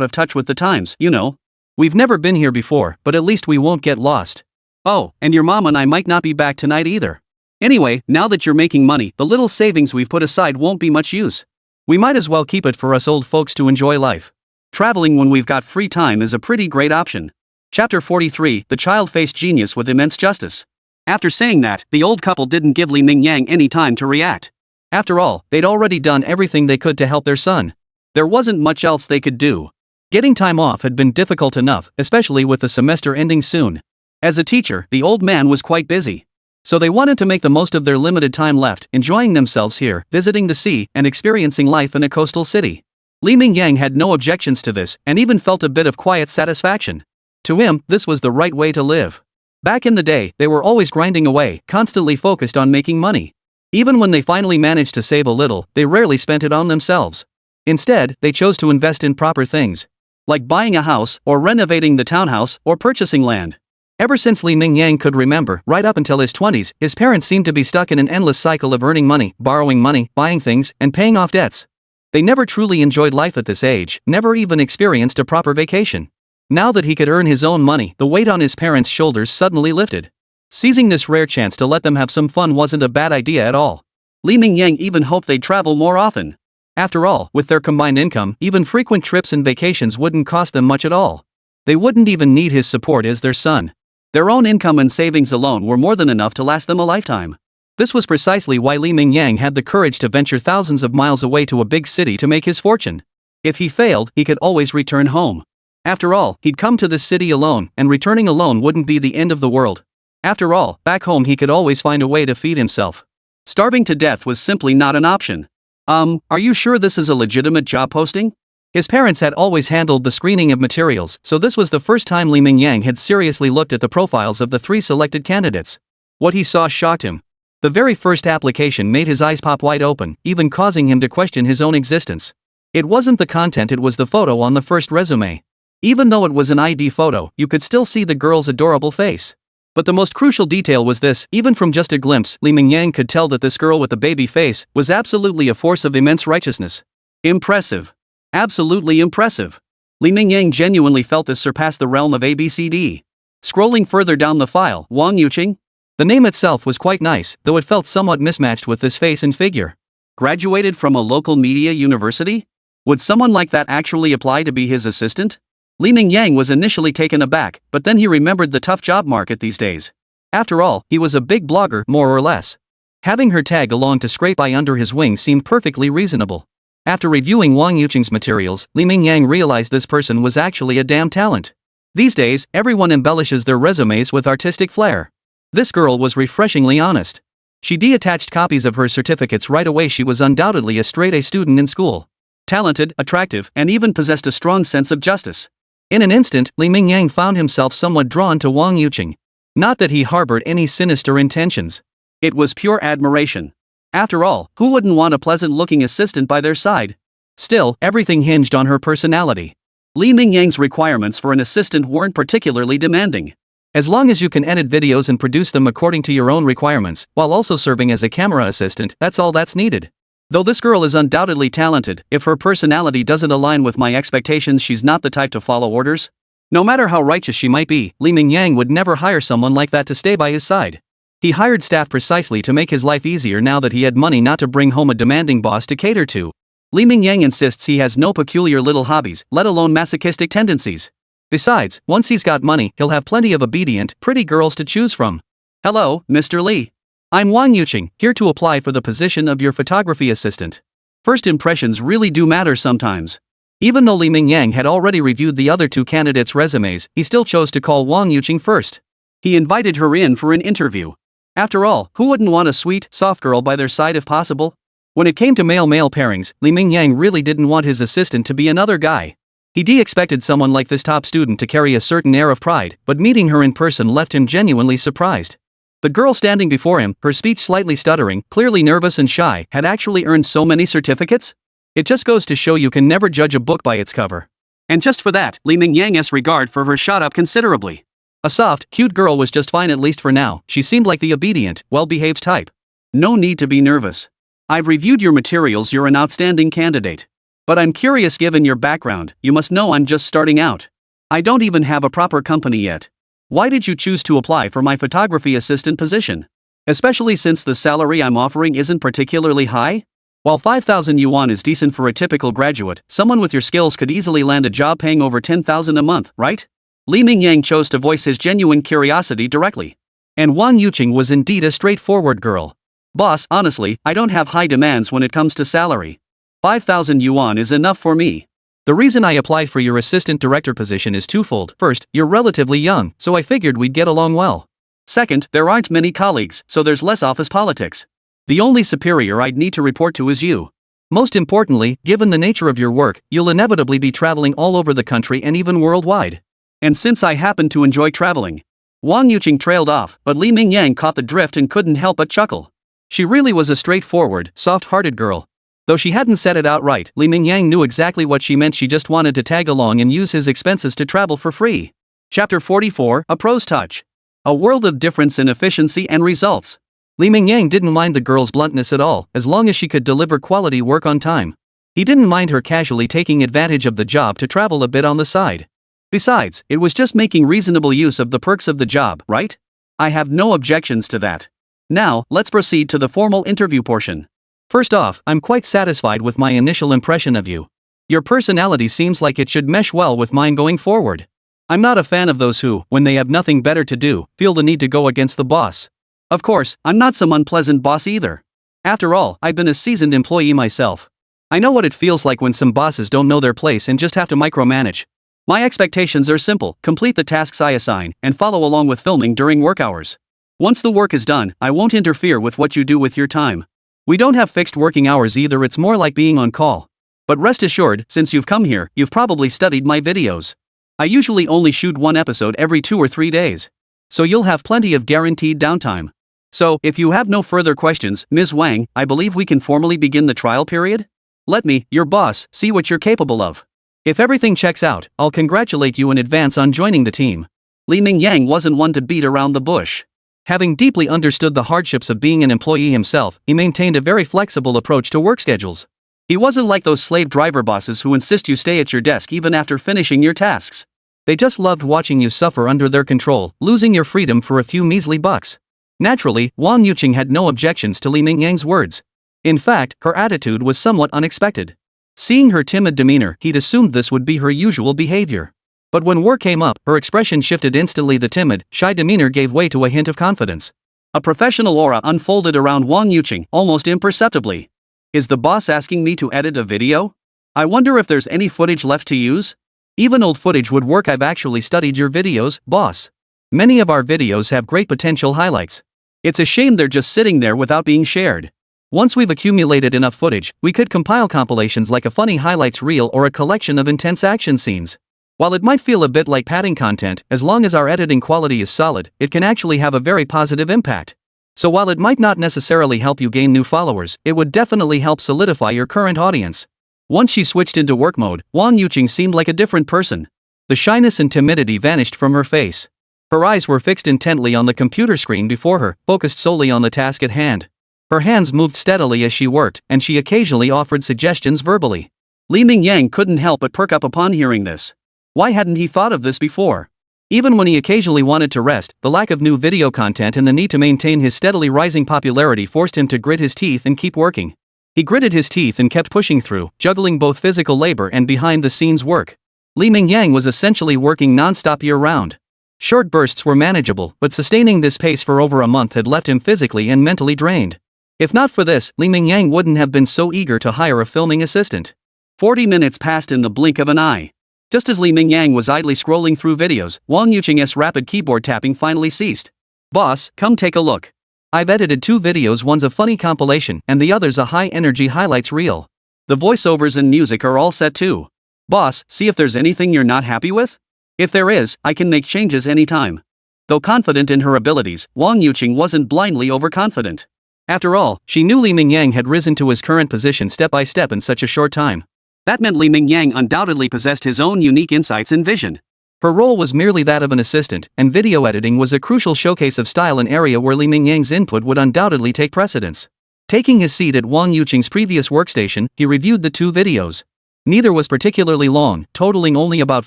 of touch with the times, you know. We've never been here before, but at least we won't get lost. Oh, and your mom and I might not be back tonight either. Anyway, now that you're making money, the little savings we've put aside won't be much use. We might as well keep it for us old folks to enjoy life. Traveling when we've got free time is a pretty great option. Chapter 43, The Child Faced Genius with Immense Justice. After saying that, the old couple didn't give Mingyang any time to react. After all, they'd already done everything they could to help their son. There wasn't much else they could do. Getting time off had been difficult enough, especially with the semester ending soon. As a teacher, the old man was quite busy. So they wanted to make the most of their limited time left, enjoying themselves here, visiting the sea, and experiencing life in a coastal city. Mingyang had no objections to this, and even felt a bit of quiet satisfaction. To him, this was the right way to live. Back in the day, they were always grinding away, constantly focused on making money. Even when they finally managed to save a little, they rarely spent it on themselves. Instead, they chose to invest in proper things, like buying a house, or renovating the townhouse, or purchasing land. Ever since Li Mingyang could remember, right up until his 20s, his parents seemed to be stuck in an endless cycle of earning money, borrowing money, buying things, and paying off debts. They never truly enjoyed life at this age, never even experienced a proper vacation. Now that he could earn his own money, the weight on his parents' shoulders suddenly lifted. Seizing this rare chance to let them have some fun wasn't a bad idea at all. Li Mingyang even hoped they'd travel more often. After all, with their combined income, even frequent trips and vacations wouldn't cost them much at all. They wouldn't even need his support as their son. Their own income and savings alone were more than enough to last them a lifetime. This was precisely why Li Mingyang had the courage to venture thousands of miles away to a big city to make his fortune. If he failed, he could always return home. After all, he'd come to this city alone, and returning alone wouldn't be the end of the world. After all, back home he could always find a way to feed himself. Starving to death was simply not an option. Are you sure this is a legitimate job posting? His parents had always handled the screening of materials, so this was the first time Li Mingyang had seriously looked at the profiles of the 3 selected candidates. What he saw shocked him. The very first application made his eyes pop wide open, even causing him to question his own existence. It wasn't the content, it was the photo on the first resume. Even though it was an ID photo, you could still see the girl's adorable face. But the most crucial detail was this: even from just a glimpse, Li Mingyang could tell that this girl with the baby face was absolutely a force of immense righteousness. Impressive. Absolutely impressive. Li Mingyang genuinely felt this surpassed the realm of ABCD. Scrolling further down the file, Wang Yuqing? The name itself was quite nice, though it felt somewhat mismatched with this face and figure. Graduated from a local media university? Would someone like that actually apply to be his assistant? Li Mingyang was initially taken aback, but then he remembered the tough job market these days. After all, he was a big blogger, more or less. Having her tag along to scrape by under his wing seemed perfectly reasonable. After reviewing Wang Yuqing's materials, Li Mingyang realized this person was actually a damn talent. These days, everyone embellishes their resumes with artistic flair. This girl was refreshingly honest. She detached copies of her certificates right away. She was undoubtedly a straight-A student in school. Talented, attractive, and even possessed a strong sense of justice. In an instant, Li Mingyang found himself somewhat drawn to Wang Yuqing. Not that he harbored any sinister intentions. It was pure admiration. After all, who wouldn't want a pleasant-looking assistant by their side? Still, everything hinged on her personality. Li Mingyang's requirements for an assistant weren't particularly demanding. As long as you can edit videos and produce them according to your own requirements, while also serving as a camera assistant, that's all that's needed. Though this girl is undoubtedly talented, if her personality doesn't align with my expectations, she's not the type to follow orders. No matter how righteous she might be, Li Mingyang would never hire someone like that to stay by his side. He hired staff precisely to make his life easier now that he had money, not to bring home a demanding boss to cater to. Li Mingyang insists he has no peculiar little hobbies, let alone masochistic tendencies. Besides, once he's got money, he'll have plenty of obedient, pretty girls to choose from. Hello, Mr. Li. I'm Wang Yuqing, here to apply for the position of your photography assistant. First impressions really do matter sometimes. Even though Li Mingyang had already reviewed the other 2 candidates' resumes, he still chose to call Wang Yuqing first. He invited her in for an interview. After all, who wouldn't want a sweet, soft girl by their side if possible? When it came to male-male pairings, Li Mingyang really didn't want his assistant to be another guy. He expected someone like this top student to carry a certain air of pride, but meeting her in person left him genuinely surprised. The girl standing before him, her speech slightly stuttering, clearly nervous and shy, had actually earned so many certificates? It just goes to show you can never judge a book by its cover. And just for that, Li Mingyang's regard for her shot up considerably. A soft, cute girl was just fine, at least for now. She seemed like the obedient, well-behaved type. No need to be nervous. I've reviewed your materials, you're an outstanding candidate. But I'm curious, given your background, you must know I'm just starting out. I don't even have a proper company yet. Why did you choose to apply for my photography assistant position? Especially since the salary I'm offering isn't particularly high? While 5,000 yuan is decent for a typical graduate, someone with your skills could easily land a job paying over 10,000 a month, right? Li Mingyang chose to voice his genuine curiosity directly. And Wang Yuqing was indeed a straightforward girl. Boss, honestly, I don't have high demands when it comes to salary. 5,000 yuan is enough for me. The reason I applied for your assistant director position is twofold. First, you're relatively young, so I figured we'd get along well. Second, there aren't many colleagues, so there's less office politics. The only superior I'd need to report to is you. Most importantly, given the nature of your work, you'll inevitably be traveling all over the country and even worldwide. And since I happen to enjoy traveling, Wang Yuqing trailed off, but Li Mingyang caught the drift and couldn't help but chuckle. She really was a straightforward, soft-hearted girl. Though she hadn't said it outright, Li Mingyang knew exactly what she meant. She just wanted to tag along and use his expenses to travel for free. Chapter 44, A Pro's Touch. A world of difference in efficiency and results. Li Mingyang didn't mind the girl's bluntness at all, as long as she could deliver quality work on time. He didn't mind her casually taking advantage of the job to travel a bit on the side. Besides, it was just making reasonable use of the perks of the job, right? I have no objections to that. Now, let's proceed to the formal interview portion. First off, I'm quite satisfied with my initial impression of you. Your personality seems like it should mesh well with mine going forward. I'm not a fan of those who, when they have nothing better to do, feel the need to go against the boss. Of course, I'm not some unpleasant boss either. After all, I've been a seasoned employee myself. I know what it feels like when some bosses don't know their place and just have to micromanage. My expectations are simple: complete the tasks I assign, and follow along with filming during work hours. Once the work is done, I won't interfere with what you do with your time. We don't have fixed working hours either, it's more like being on call. But rest assured, since you've come here, you've probably studied my videos. I usually only shoot one episode every 2 or 3 days. So you'll have plenty of guaranteed downtime. So, if you have no further questions, Ms. Wang, I believe we can formally begin the trial period? Let me, your boss, see what you're capable of. If everything checks out, I'll congratulate you in advance on joining the team. Li Mingyang wasn't one to beat around the bush. Having deeply understood the hardships of being an employee himself, he maintained a very flexible approach to work schedules. He wasn't like those slave driver bosses who insist you stay at your desk even after finishing your tasks. They just loved watching you suffer under their control, losing your freedom for a few measly bucks. Naturally, Wang Yuqing had no objections to Li Mingyang's words. In fact, her attitude was somewhat unexpected. Seeing her timid demeanor, he'd assumed this would be her usual behavior. But when work came up, her expression shifted instantly. The timid, shy demeanor gave way to a hint of confidence. A professional aura unfolded around Wang Yuqing, almost imperceptibly. Is the boss asking me to edit a video? I wonder if there's any footage left to use? Even old footage would work. I've actually studied your videos, boss. Many of our videos have great potential highlights. It's a shame they're just sitting there without being shared. Once we've accumulated enough footage, we could compile compilations like a funny highlights reel or a collection of intense action scenes. While it might feel a bit like padding content, as long as our editing quality is solid, it can actually have a very positive impact. So while it might not necessarily help you gain new followers, it would definitely help solidify your current audience. Once she switched into work mode, Wang Yuqing seemed like a different person. The shyness and timidity vanished from her face. Her eyes were fixed intently on the computer screen before her, focused solely on the task at hand. Her hands moved steadily as she worked, and she occasionally offered suggestions verbally. Li Mingyang couldn't help but perk up upon hearing this. Why hadn't he thought of this before? Even when he occasionally wanted to rest, the lack of new video content and the need to maintain his steadily rising popularity forced him to grit his teeth and keep working. He gritted his teeth and kept pushing through, juggling both physical labor and behind-the-scenes work. Li Mingyang was essentially working non-stop year-round. Short bursts were manageable, but sustaining this pace for over a month had left him physically and mentally drained. If not for this, Li Mingyang wouldn't have been so eager to hire a filming assistant. 40 minutes passed in the blink of an eye. Just as Li Mingyang was idly scrolling through videos, Wang Yuqing's rapid keyboard tapping finally ceased. Boss, come take a look. I've edited 2 videos, one's a funny compilation, and the other's a high-energy highlights reel. The voiceovers and music are all set too. Boss, see if there's anything you're not happy with? If there is, I can make changes anytime. Though confident in her abilities, Wang Yuqing wasn't blindly overconfident. After all, she knew Li Mingyang had risen to his current position step by step in such a short time. That meant Li Mingyang undoubtedly possessed his own unique insights and vision. Her role was merely that of an assistant, and video editing was a crucial showcase of style, an area where Li Mingyang's input would undoubtedly take precedence. Taking his seat at Wang Yuqing's previous workstation, he reviewed the 2 videos. Neither was particularly long, totaling only about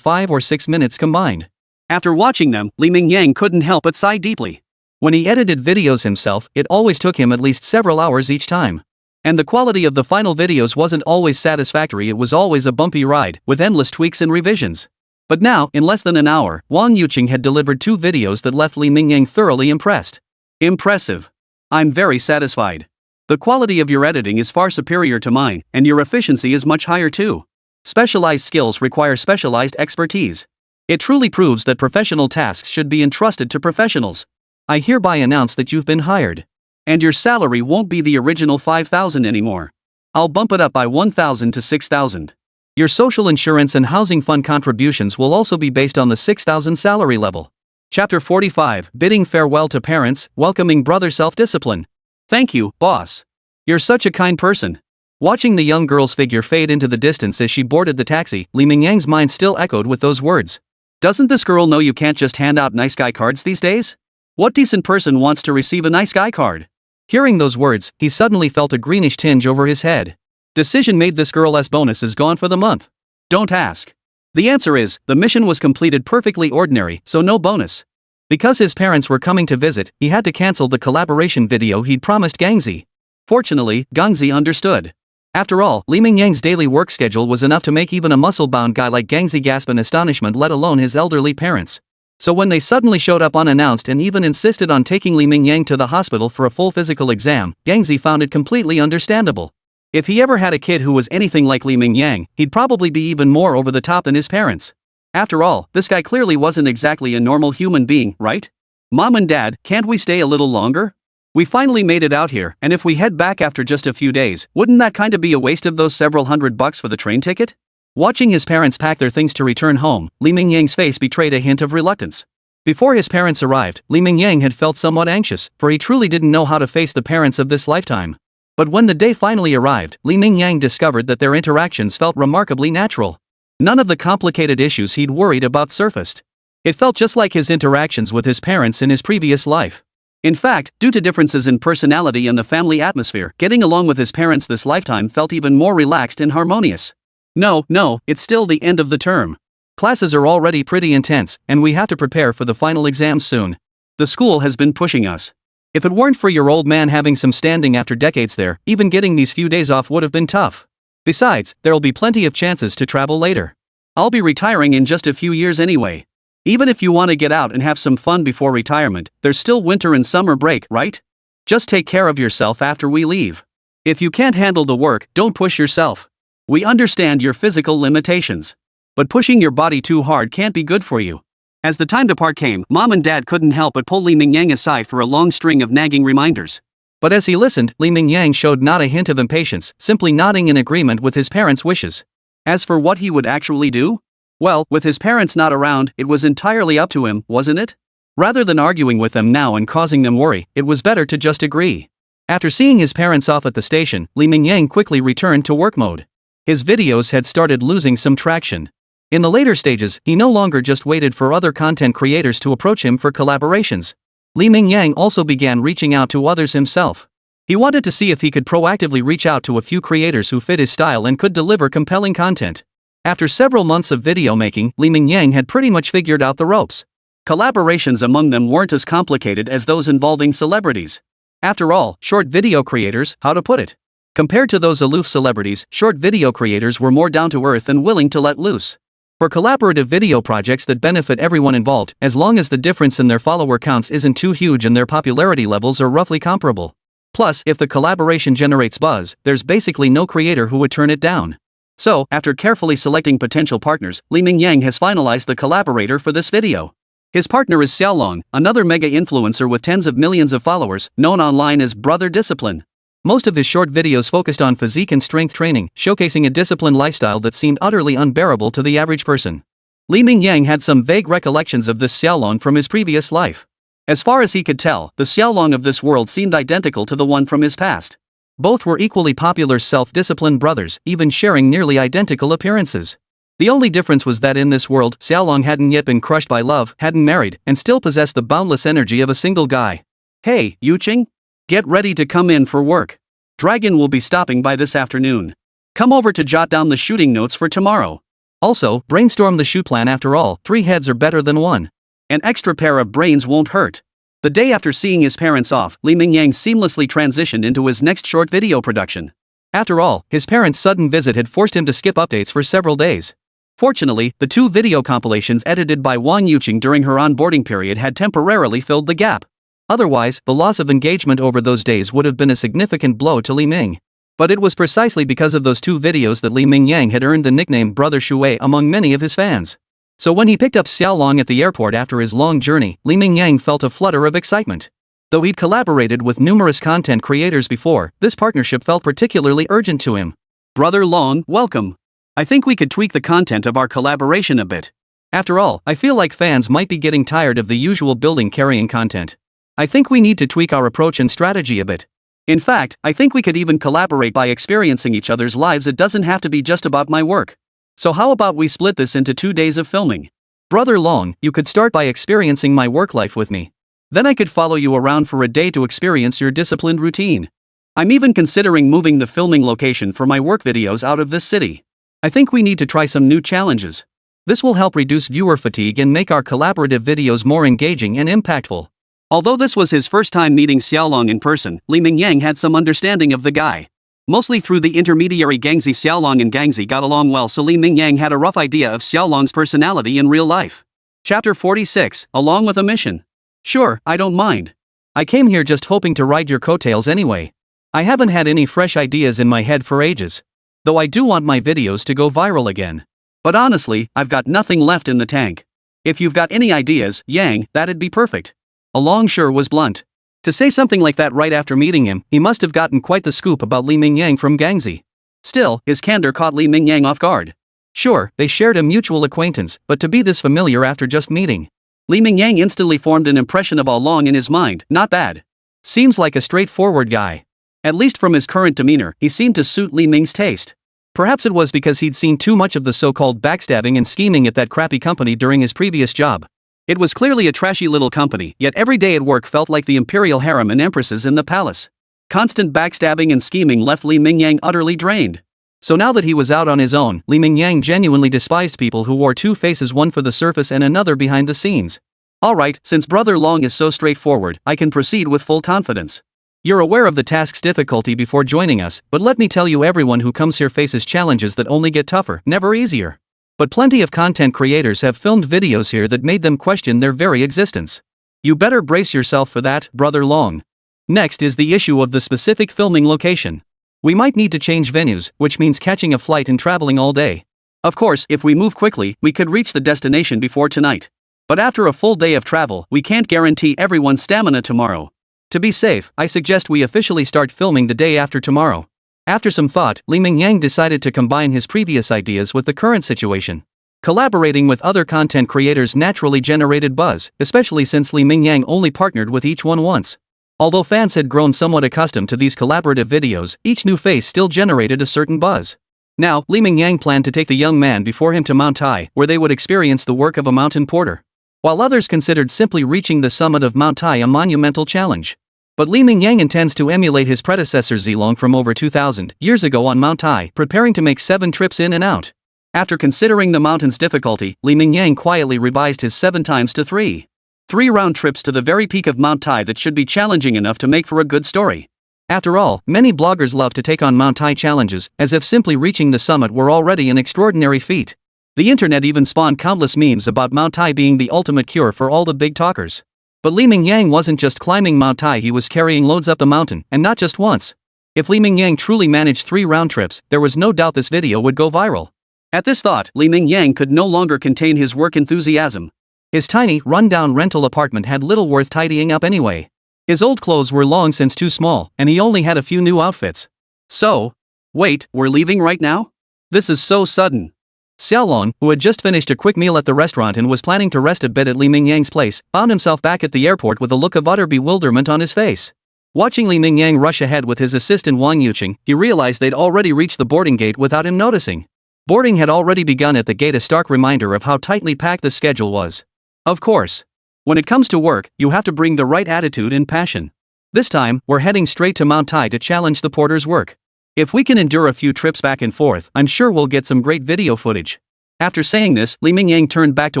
5 or 6 minutes combined. After watching them, Li Mingyang couldn't help but sigh deeply. When he edited videos himself, it always took him at least several hours each time. And the quality of the final videos wasn't always satisfactory. It was always a bumpy ride, with endless tweaks and revisions. But now, in less than an hour, Wang Yuqing had delivered 2 videos that left Li Mingyang thoroughly impressed. Impressive. I'm very satisfied. The quality of your editing is far superior to mine, and your efficiency is much higher too. Specialized skills require specialized expertise. It truly proves that professional tasks should be entrusted to professionals. I hereby announce that you've been hired. And your salary won't be the original 5,000 anymore. I'll bump it up by 1,000 to 6,000. Your social insurance and housing fund contributions will also be based on the 6,000 salary level. Chapter 45, Bidding Farewell to Parents, Welcoming Brother Self-Discipline. Thank you, boss. You're such a kind person. Watching the young girl's figure fade into the distance as she boarded the taxi, Li Mingyang's mind still echoed with those words. Doesn't this girl know you can't just hand out nice guy cards these days? What decent person wants to receive a nice guy card? Hearing those words, he suddenly felt a greenish tinge over his head. Decision made, this girl as bonus is gone for the month. Don't ask. The answer is, the mission was completed perfectly ordinary, so no bonus. Because his parents were coming to visit, he had to cancel the collaboration video he'd promised Gangzi. Fortunately, Gangzi understood. After all, Li Mingyang's daily work schedule was enough to make even a muscle-bound guy like Gangzi gasp in astonishment, let alone his elderly parents. So when they suddenly showed up unannounced and even insisted on taking Li Mingyang to the hospital for a full physical exam, Gangzi found it completely understandable. If he ever had a kid who was anything like Li Mingyang, he'd probably be even more over the top than his parents. After all, this guy clearly wasn't exactly a normal human being, right? Mom and Dad, can't we stay a little longer? We finally made it out here, and if we head back after just a few days, wouldn't that kinda be a waste of those several $100 for the train ticket? Watching his parents pack their things to return home, Li Mingyang's face betrayed a hint of reluctance. Before his parents arrived, Li Mingyang had felt somewhat anxious, for he truly didn't know how to face the parents of this lifetime. But when the day finally arrived, Li Mingyang discovered that their interactions felt remarkably natural. None of the complicated issues he'd worried about surfaced. It felt just like his interactions with his parents in his previous life. In fact, due to differences in personality and the family atmosphere, getting along with his parents this lifetime felt even more relaxed and harmonious. No, it's still the end of the term. Classes are already pretty intense, and we have to prepare for the final exams soon. The school has been pushing us. If it weren't for your old man having some standing after decades there, even getting these few days off would have been tough. Besides, there'll be plenty of chances to travel later. I'll be retiring in just a few years anyway. Even if you want to get out and have some fun before retirement, there's still winter and summer break, right? Just take care of yourself after we leave. If you can't handle the work, don't push yourself. We understand your physical limitations. But pushing your body too hard can't be good for you. As the time to part came, Mom and Dad couldn't help but pull Li Mingyang aside for a long string of nagging reminders. But as he listened, Li Mingyang showed not a hint of impatience, simply nodding in agreement with his parents' wishes. As for what he would actually do? Well, with his parents not around, it was entirely up to him, wasn't it? Rather than arguing with them now and causing them worry, it was better to just agree. After seeing his parents off at the station, Li Mingyang quickly returned to work mode. His videos had started losing some traction. In the later stages, he no longer just waited for other content creators to approach him for collaborations. Li Mingyang also began reaching out to others himself. He wanted to see if he could proactively reach out to a few creators who fit his style and could deliver compelling content. After several months of video making, Li Mingyang had pretty much figured out the ropes. Collaborations among them weren't as complicated as those involving celebrities. After all, short video creators, how to put it? Compared to those aloof celebrities, short video creators were more down to earth and willing to let loose. For collaborative video projects that benefit everyone involved, as long as the difference in their follower counts isn't too huge and their popularity levels are roughly comparable. Plus, if the collaboration generates buzz, there's basically no creator who would turn it down. So, after carefully selecting potential partners, Li Mingyang has finalized the collaborator for this video. His partner is Xiaolong, another mega influencer with tens of millions of followers, known online as Brother Discipline. Most of his short videos focused on physique and strength training, showcasing a disciplined lifestyle that seemed utterly unbearable to the average person. Li Mingyang had some vague recollections of this Xiaolong from his previous life. As far as he could tell, the Xiaolong of this world seemed identical to the one from his past. Both were equally popular self-disciplined brothers, even sharing nearly identical appearances. The only difference was that in this world, Xiaolong hadn't yet been crushed by love, hadn't married, and still possessed the boundless energy of a single guy. Hey, Yuqing? Get ready to come in for work. Dragon will be stopping by this afternoon. Come over to jot down the shooting notes for tomorrow. Also, brainstorm the shoot plan. After all, 3 heads are better than 1. An extra pair of brains won't hurt. The day after seeing his parents off, Li Mingyang seamlessly transitioned into his next short video production. After all, his parents' sudden visit had forced him to skip updates for several days. Fortunately, the 2 video compilations edited by Wang Yuqing during her onboarding period had temporarily filled the gap. Otherwise, the loss of engagement over those days would have been a significant blow to Li Ming. But it was precisely because of those 2 videos that Li Mingyang had earned the nickname Brother Shui among many of his fans. So when he picked up Xiaolong at the airport after his long journey, Li Mingyang felt a flutter of excitement. Though he'd collaborated with numerous content creators before, this partnership felt particularly urgent to him. Brother Long, welcome. I think we could tweak the content of our collaboration a bit. After all, I feel like fans might be getting tired of the usual building carrying content. I think we need to tweak our approach and strategy a bit. In fact, I think we could even collaborate by experiencing each other's lives. It doesn't have to be just about my work. So how about we split this into 2 days of filming? Brother Long, you could start by experiencing my work life with me. Then I could follow you around for a day to experience your disciplined routine. I'm even considering moving the filming location for my work videos out of this city. I think we need to try some new challenges. This will help reduce viewer fatigue and make our collaborative videos more engaging and impactful. Although this was his first time meeting Xiaolong in person, Li Mingyang had some understanding of the guy. Mostly through the intermediary Gangzi. Xiaolong and Gangzi got along well, so Li Mingyang had a rough idea of Xiaolong's personality in real life. Chapter 46, along with a mission. Sure, I don't mind. I came here just hoping to ride your coattails anyway. I haven't had any fresh ideas in my head for ages. Though I do want my videos to go viral again. But honestly, I've got nothing left in the tank. If you've got any ideas, Yang, that'd be perfect. Along sure was blunt. To say something like that right after meeting him, he must have gotten quite the scoop about Li Mingyang from Gangzi. Still, his candor caught Li Mingyang off guard. Sure, they shared a mutual acquaintance, but to be this familiar after just meeting. Li Mingyang instantly formed an impression of Along in his mind. Not bad. Seems like a straightforward guy. At least from his current demeanor, he seemed to suit Li Ming's taste. Perhaps it was because he'd seen too much of the so-called backstabbing and scheming at that crappy company during his previous job. It was clearly a trashy little company, yet every day at work felt like the imperial harem and empresses in the palace. Constant backstabbing and scheming left Li Mingyang utterly drained. So now that he was out on his own, Li Mingyang genuinely despised people who wore two faces, one for the surface and another behind the scenes. Alright, since Brother Long is so straightforward, I can proceed with full confidence. You're aware of the task's difficulty before joining us, but let me tell you, everyone who comes here faces challenges that only get tougher, never easier. But plenty of content creators have filmed videos here that made them question their very existence. You better brace yourself for that, Brother Long. Next is the issue of the specific filming location. We might need to change venues, which means catching a flight and traveling all day. Of course, if we move quickly, we could reach the destination before tonight. But after a full day of travel, we can't guarantee everyone's stamina tomorrow. To be safe, I suggest we officially start filming the day after tomorrow. After some thought, Li Mingyang decided to combine his previous ideas with the current situation. Collaborating with other content creators naturally generated buzz, especially since Li Mingyang only partnered with each one once. Although fans had grown somewhat accustomed to these collaborative videos, each new face still generated a certain buzz. Now, Li Mingyang planned to take the young man before him to Mount Tai, where they would experience the work of a mountain porter. While others considered simply reaching the summit of Mount Tai a monumental challenge. But Li Mingyang intends to emulate his predecessor Zilong from over 2,000 years ago on Mount Tai, preparing to make 7 trips in and out. After considering the mountain's difficulty, Li Mingyang quietly revised his 7 times to 3. 3 round trips to the very peak of Mount Tai that should be challenging enough to make for a good story. After all, many bloggers love to take on Mount Tai challenges, as if simply reaching the summit were already an extraordinary feat. The internet even spawned countless memes about Mount Tai being the ultimate cure for all the big talkers. But Li Mingyang wasn't just climbing Mount Tai, he was carrying loads up the mountain, and not just once. If Li Mingyang truly managed 3 round trips, there was no doubt this video would go viral. At this thought, Li Mingyang could no longer contain his work enthusiasm. His tiny, run-down rental apartment had little worth tidying up anyway. His old clothes were long since too small, and he only had a few new outfits. So, wait, we're leaving right now? This is so sudden. Xiaolong, who had just finished a quick meal at the restaurant and was planning to rest a bit at Li Mingyang's place, found himself back at the airport with a look of utter bewilderment on his face. Watching Li Mingyang rush ahead with his assistant Wang Yuqing, he realized they'd already reached the boarding gate without him noticing. Boarding had already begun at the gate, a stark reminder of how tightly packed the schedule was. Of course. When it comes to work, you have to bring the right attitude and passion. This time, we're heading straight to Mount Tai to challenge the porter's work. If we can endure a few trips back and forth, I'm sure we'll get some great video footage. After saying this, Li Mingyang turned back to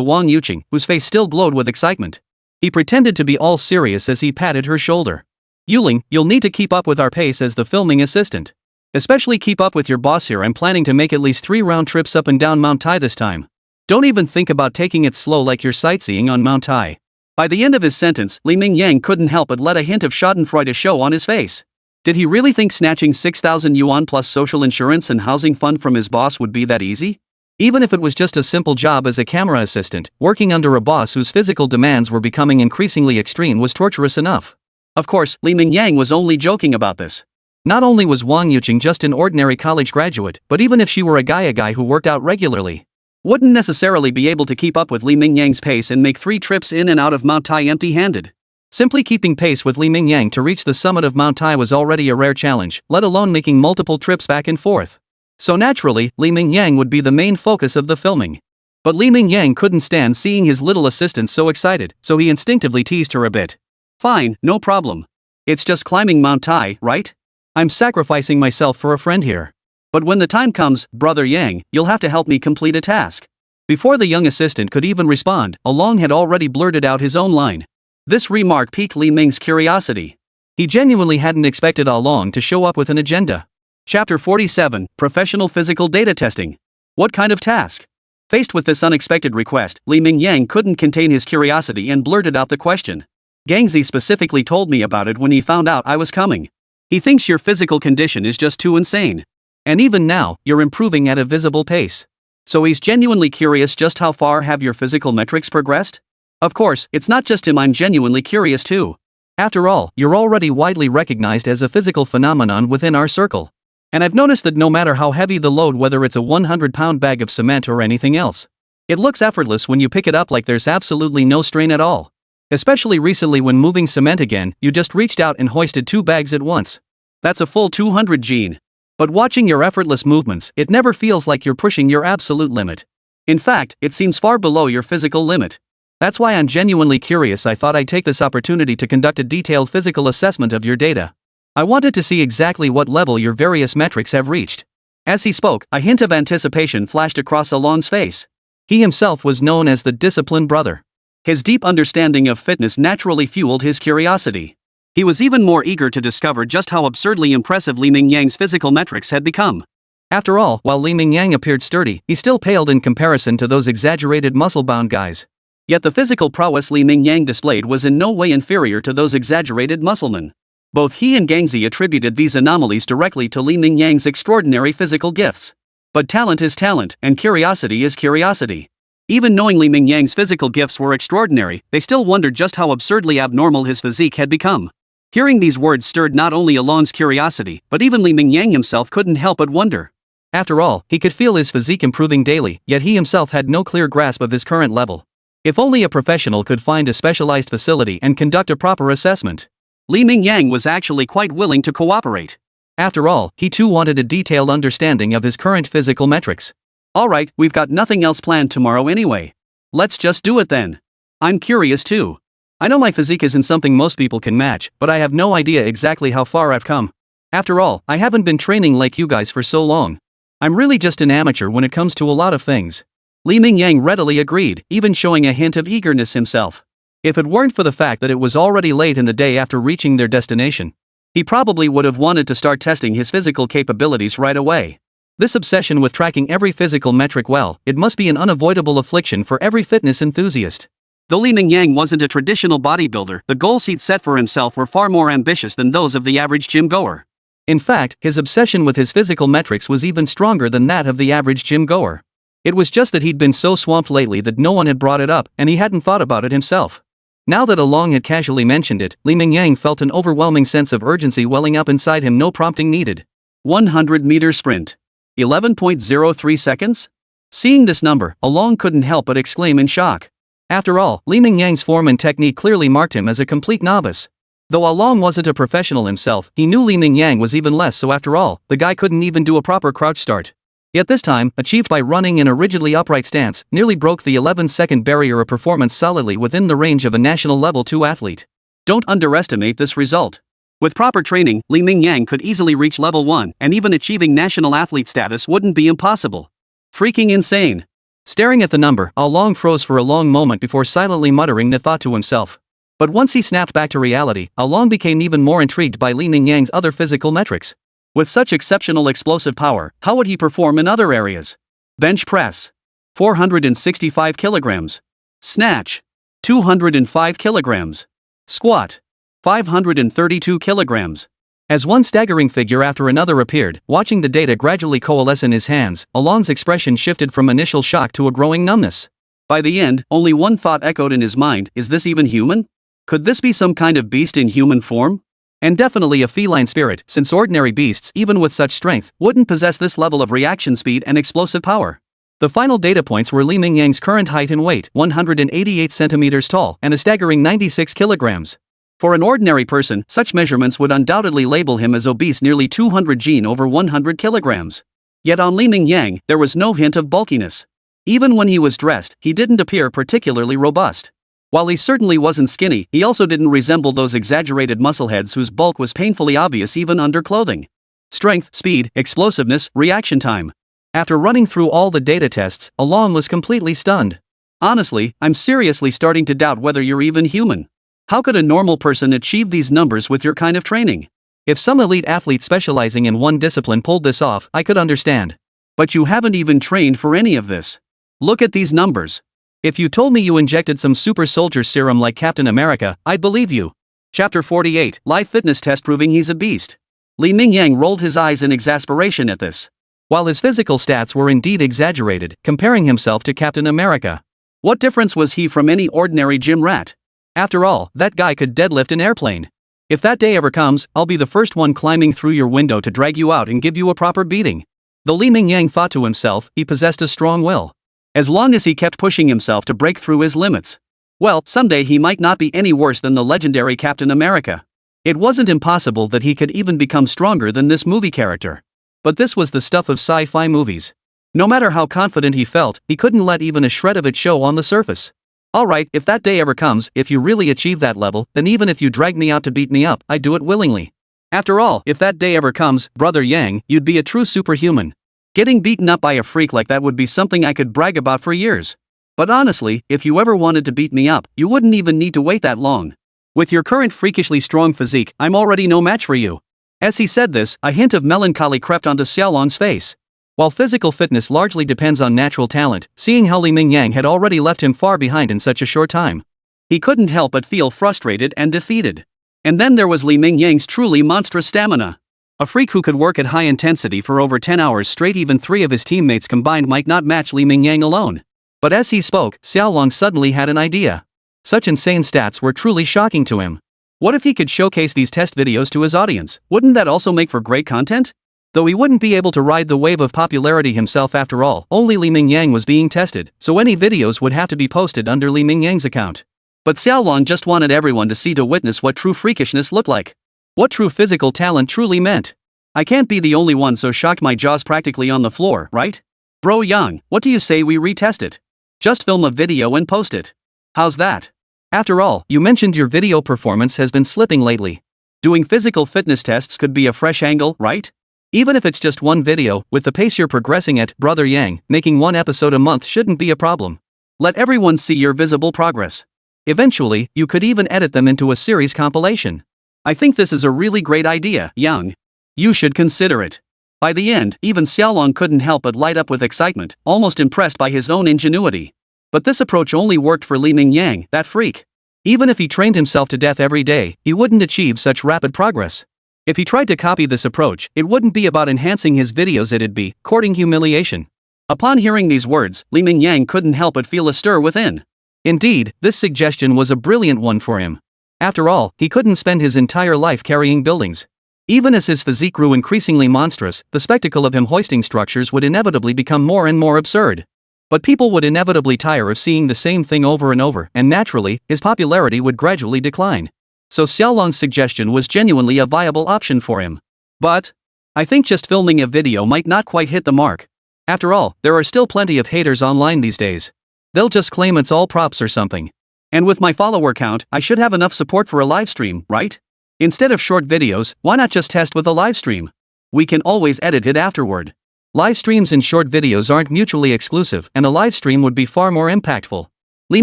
Wang Yuqing, whose face still glowed with excitement. He pretended to be all serious as he patted her shoulder. Yuling, you'll need to keep up with our pace as the filming assistant. Especially keep up with your boss here. I'm planning to make at least 3 round trips up and down Mount Tai this time. Don't even think about taking it slow like you're sightseeing on Mount Tai. By the end of his sentence, Li Mingyang couldn't help but let a hint of schadenfreude show on his face. Did he really think snatching 6,000 yuan plus social insurance and housing fund from his boss would be that easy? Even if it was just a simple job as a camera assistant, working under a boss whose physical demands were becoming increasingly extreme was torturous enough. Of course, Li Mingyang was only joking about this. Not only was Wang Yuqing just an ordinary college graduate, but even if she were a guy who worked out regularly, wouldn't necessarily be able to keep up with Li Mingyang's pace and make 3 trips in and out of Mount Tai empty-handed. Simply keeping pace with Li Mingyang to reach the summit of Mount Tai was already a rare challenge, let alone making multiple trips back and forth. So naturally, Li Mingyang would be the main focus of the filming. But Li Mingyang couldn't stand seeing his little assistant so excited, so he instinctively teased her a bit. Fine, no problem. It's just climbing Mount Tai, right? I'm sacrificing myself for a friend here. But when the time comes, Brother Yang, you'll have to help me complete a task. Before the young assistant could even respond, Along had already blurted out his own line. This remark piqued Li Ming's curiosity. He genuinely hadn't expected Along to show up with an agenda. Chapter 47, Professional Physical Data Testing. What kind of task? Faced with this unexpected request, Li Mingyang couldn't contain his curiosity and blurted out the question. Gangzi specifically told me about it when he found out I was coming. He thinks your physical condition is just too insane. And even now, you're improving at a visible pace. So he's genuinely curious just how far have your physical metrics progressed? Of course, it's not just him, I'm genuinely curious too. After all, you're already widely recognized as a physical phenomenon within our circle. And I've noticed that no matter how heavy the load, whether it's a 100-pound bag of cement or anything else, it looks effortless when you pick it up, like there's absolutely no strain at all. Especially recently when moving cement again, you just reached out and hoisted 2 bags at once. That's a full 200 gene. But watching your effortless movements, it never feels like you're pushing your absolute limit. In fact, it seems far below your physical limit. That's why I'm genuinely curious. I thought I'd take this opportunity to conduct a detailed physical assessment of your data. I wanted to see exactly what level your various metrics have reached. As he spoke, a hint of anticipation flashed across Along's face. He himself was known as the disciplined brother. His deep understanding of fitness naturally fueled his curiosity. He was even more eager to discover just how absurdly impressive Li Mingyang's physical metrics had become. After all, while Li Mingyang appeared sturdy, he still paled in comparison to those exaggerated muscle-bound guys. Yet the physical prowess Li Mingyang displayed was in no way inferior to those exaggerated musclemen. Both he and Gangzi attributed these anomalies directly to Li Mingyang's extraordinary physical gifts. But talent is talent, and curiosity is curiosity. Even knowing Li Mingyang's physical gifts were extraordinary, they still wondered just how absurdly abnormal his physique had become. Hearing these words stirred not only Along's curiosity, but even Li Mingyang himself couldn't help but wonder. After all, he could feel his physique improving daily, yet he himself had no clear grasp of his current level. If only a professional could find a specialized facility and conduct a proper assessment. Li Mingyang was actually quite willing to cooperate. After all, he too wanted a detailed understanding of his current physical metrics. Alright, we've got nothing else planned tomorrow anyway. Let's just do it then. I'm curious too. I know my physique isn't something most people can match, but I have no idea exactly how far I've come. After all, I haven't been training like you guys for so long. I'm really just an amateur when it comes to a lot of things. Li Mingyang readily agreed, even showing a hint of eagerness himself. If it weren't for the fact that it was already late in the day after reaching their destination, he probably would have wanted to start testing his physical capabilities right away. This obsession with tracking every physical metric, well, it must be an unavoidable affliction for every fitness enthusiast. Though Li Mingyang wasn't a traditional bodybuilder, the goals he'd set for himself were far more ambitious than those of the average gym goer. In fact, his obsession with his physical metrics was even stronger than that of the average gym goer. It was just that he'd been so swamped lately that no one had brought it up, and he hadn't thought about it himself. Now that Along had casually mentioned it, Li Mingyang felt an overwhelming sense of urgency welling up inside him, no prompting needed. 100-meter sprint. 11.03 seconds? Seeing this number, Along couldn't help but exclaim in shock. After all, Li Mingyang's foreman technique clearly marked him as a complete novice. Though Along wasn't a professional himself, he knew Li Mingyang was even less so. After all, the guy couldn't even do a proper crouch start. Yet this time, achieved by running in a rigidly upright stance, nearly broke the 11-second barrier, a performance solidly within the range of a national level 2 athlete. Don't underestimate this result. With proper training, Li Mingyang could easily reach level 1, and even achieving national athlete status wouldn't be impossible. Freaking insane. Staring at the number, Along froze for a long moment before silently muttering the thought to himself. But once he snapped back to reality, Along became even more intrigued by Li Mingyang's other physical metrics. With such exceptional explosive power, how would he perform in other areas? Bench press. 465 kilograms. Snatch. 205 kilograms. Squat. 532 kilograms. As one staggering figure after another appeared, watching the data gradually coalesce in his hands, Along's expression shifted from initial shock to a growing numbness. By the end, only one thought echoed in his mind: is this even human? Could this be some kind of beast in human form? And definitely a feline spirit, since ordinary beasts, even with such strength, wouldn't possess this level of reaction speed and explosive power. The final data points were Li Mingyang's current height and weight, 188 centimeters tall and a staggering 96 kilograms. For an ordinary person, such measurements would undoubtedly label him as obese, nearly 200 g over 100 kilograms. Yet on Li Mingyang, there was no hint of bulkiness. Even when he was dressed, he didn't appear particularly robust. While he certainly wasn't skinny, he also didn't resemble those exaggerated muscleheads whose bulk was painfully obvious even under clothing. Strength, speed, explosiveness, reaction time. After running through all the data tests, Along was completely stunned. Honestly, I'm seriously starting to doubt whether you're even human. How could a normal person achieve these numbers with your kind of training? If some elite athlete specializing in one discipline pulled this off, I could understand. But you haven't even trained for any of this. Look at these numbers. If you told me you injected some super soldier serum like Captain America, I'd believe you. Chapter 48, Live Fitness Test Proving He's a Beast. Li Mingyang rolled his eyes in exasperation at this. While his physical stats were indeed exaggerated, comparing himself to Captain America, what difference was he from any ordinary gym rat? After all, that guy could deadlift an airplane. If that day ever comes, I'll be the first one climbing through your window to drag you out and give you a proper beating. Though Li Mingyang thought to himself, he possessed a strong will. As long as he kept pushing himself to break through his limits. Well, someday he might not be any worse than the legendary Captain America. It wasn't impossible that he could even become stronger than this movie character. But this was the stuff of sci-fi movies. No matter how confident he felt, he couldn't let even a shred of it show on the surface. Alright, if that day ever comes, if you really achieve that level, then even if you drag me out to beat me up, I'd do it willingly. After all, if that day ever comes, Brother Yang, you'd be a true superhuman. Getting beaten up by a freak like that would be something I could brag about for years. But honestly, if you ever wanted to beat me up, you wouldn't even need to wait that long. With your current freakishly strong physique, I'm already no match for you. As he said this, a hint of melancholy crept onto Xiaolong's face. While physical fitness largely depends on natural talent, seeing how Li Mingyang had already left him far behind in such a short time, he couldn't help but feel frustrated and defeated. And then there was Li Mingyang's truly monstrous stamina. A freak who could work at high intensity for over 10 hours straight. Even 3 of his teammates combined might not match Li Mingyang alone. But as he spoke, Xiaolong suddenly had an idea. Such insane stats were truly shocking to him. What if he could showcase these test videos to his audience? Wouldn't that also make for great content? Though he wouldn't be able to ride the wave of popularity himself after all, only Li Mingyang was being tested, so any videos would have to be posted under Li Mingyang's account. But Xiaolong just wanted everyone to see, to witness what true freakishness looked like. What true physical talent truly meant. I can't be the only one so shocked my jaw's practically on the floor, right? Bro Yang, what do you say we retest it? Just film a video and post it. How's that? After all, you mentioned your video performance has been slipping lately. Doing physical fitness tests could be a fresh angle, right? Even if it's just one video, with the pace you're progressing at, Brother Yang, making 1 episode a month shouldn't be a problem. Let everyone see your visible progress. Eventually, you could even edit them into a series compilation. I think this is a really great idea, Yang. You should consider it. By the end, even Xiaolong couldn't help but light up with excitement, almost impressed by his own ingenuity. But this approach only worked for Li Mingyang, that freak. Even if he trained himself to death every day, he wouldn't achieve such rapid progress. If he tried to copy this approach, it wouldn't be about enhancing his videos, it'd be courting humiliation. Upon hearing these words, Li Mingyang couldn't help but feel a stir within. Indeed, this suggestion was a brilliant one for him. After all, he couldn't spend his entire life carrying buildings. Even as his physique grew increasingly monstrous, the spectacle of him hoisting structures would inevitably become more and more absurd. But people would inevitably tire of seeing the same thing over and over, and naturally, his popularity would gradually decline. So Xiaolong's suggestion was genuinely a viable option for him. But I think just filming a video might not quite hit the mark. After all, there are still plenty of haters online these days. They'll just claim it's all props or something. And with my follower count, I should have enough support for a livestream, right? Instead of short videos, why not just test with a livestream? We can always edit it afterward. Live streams and short videos aren't mutually exclusive, and a live stream would be far more impactful. Li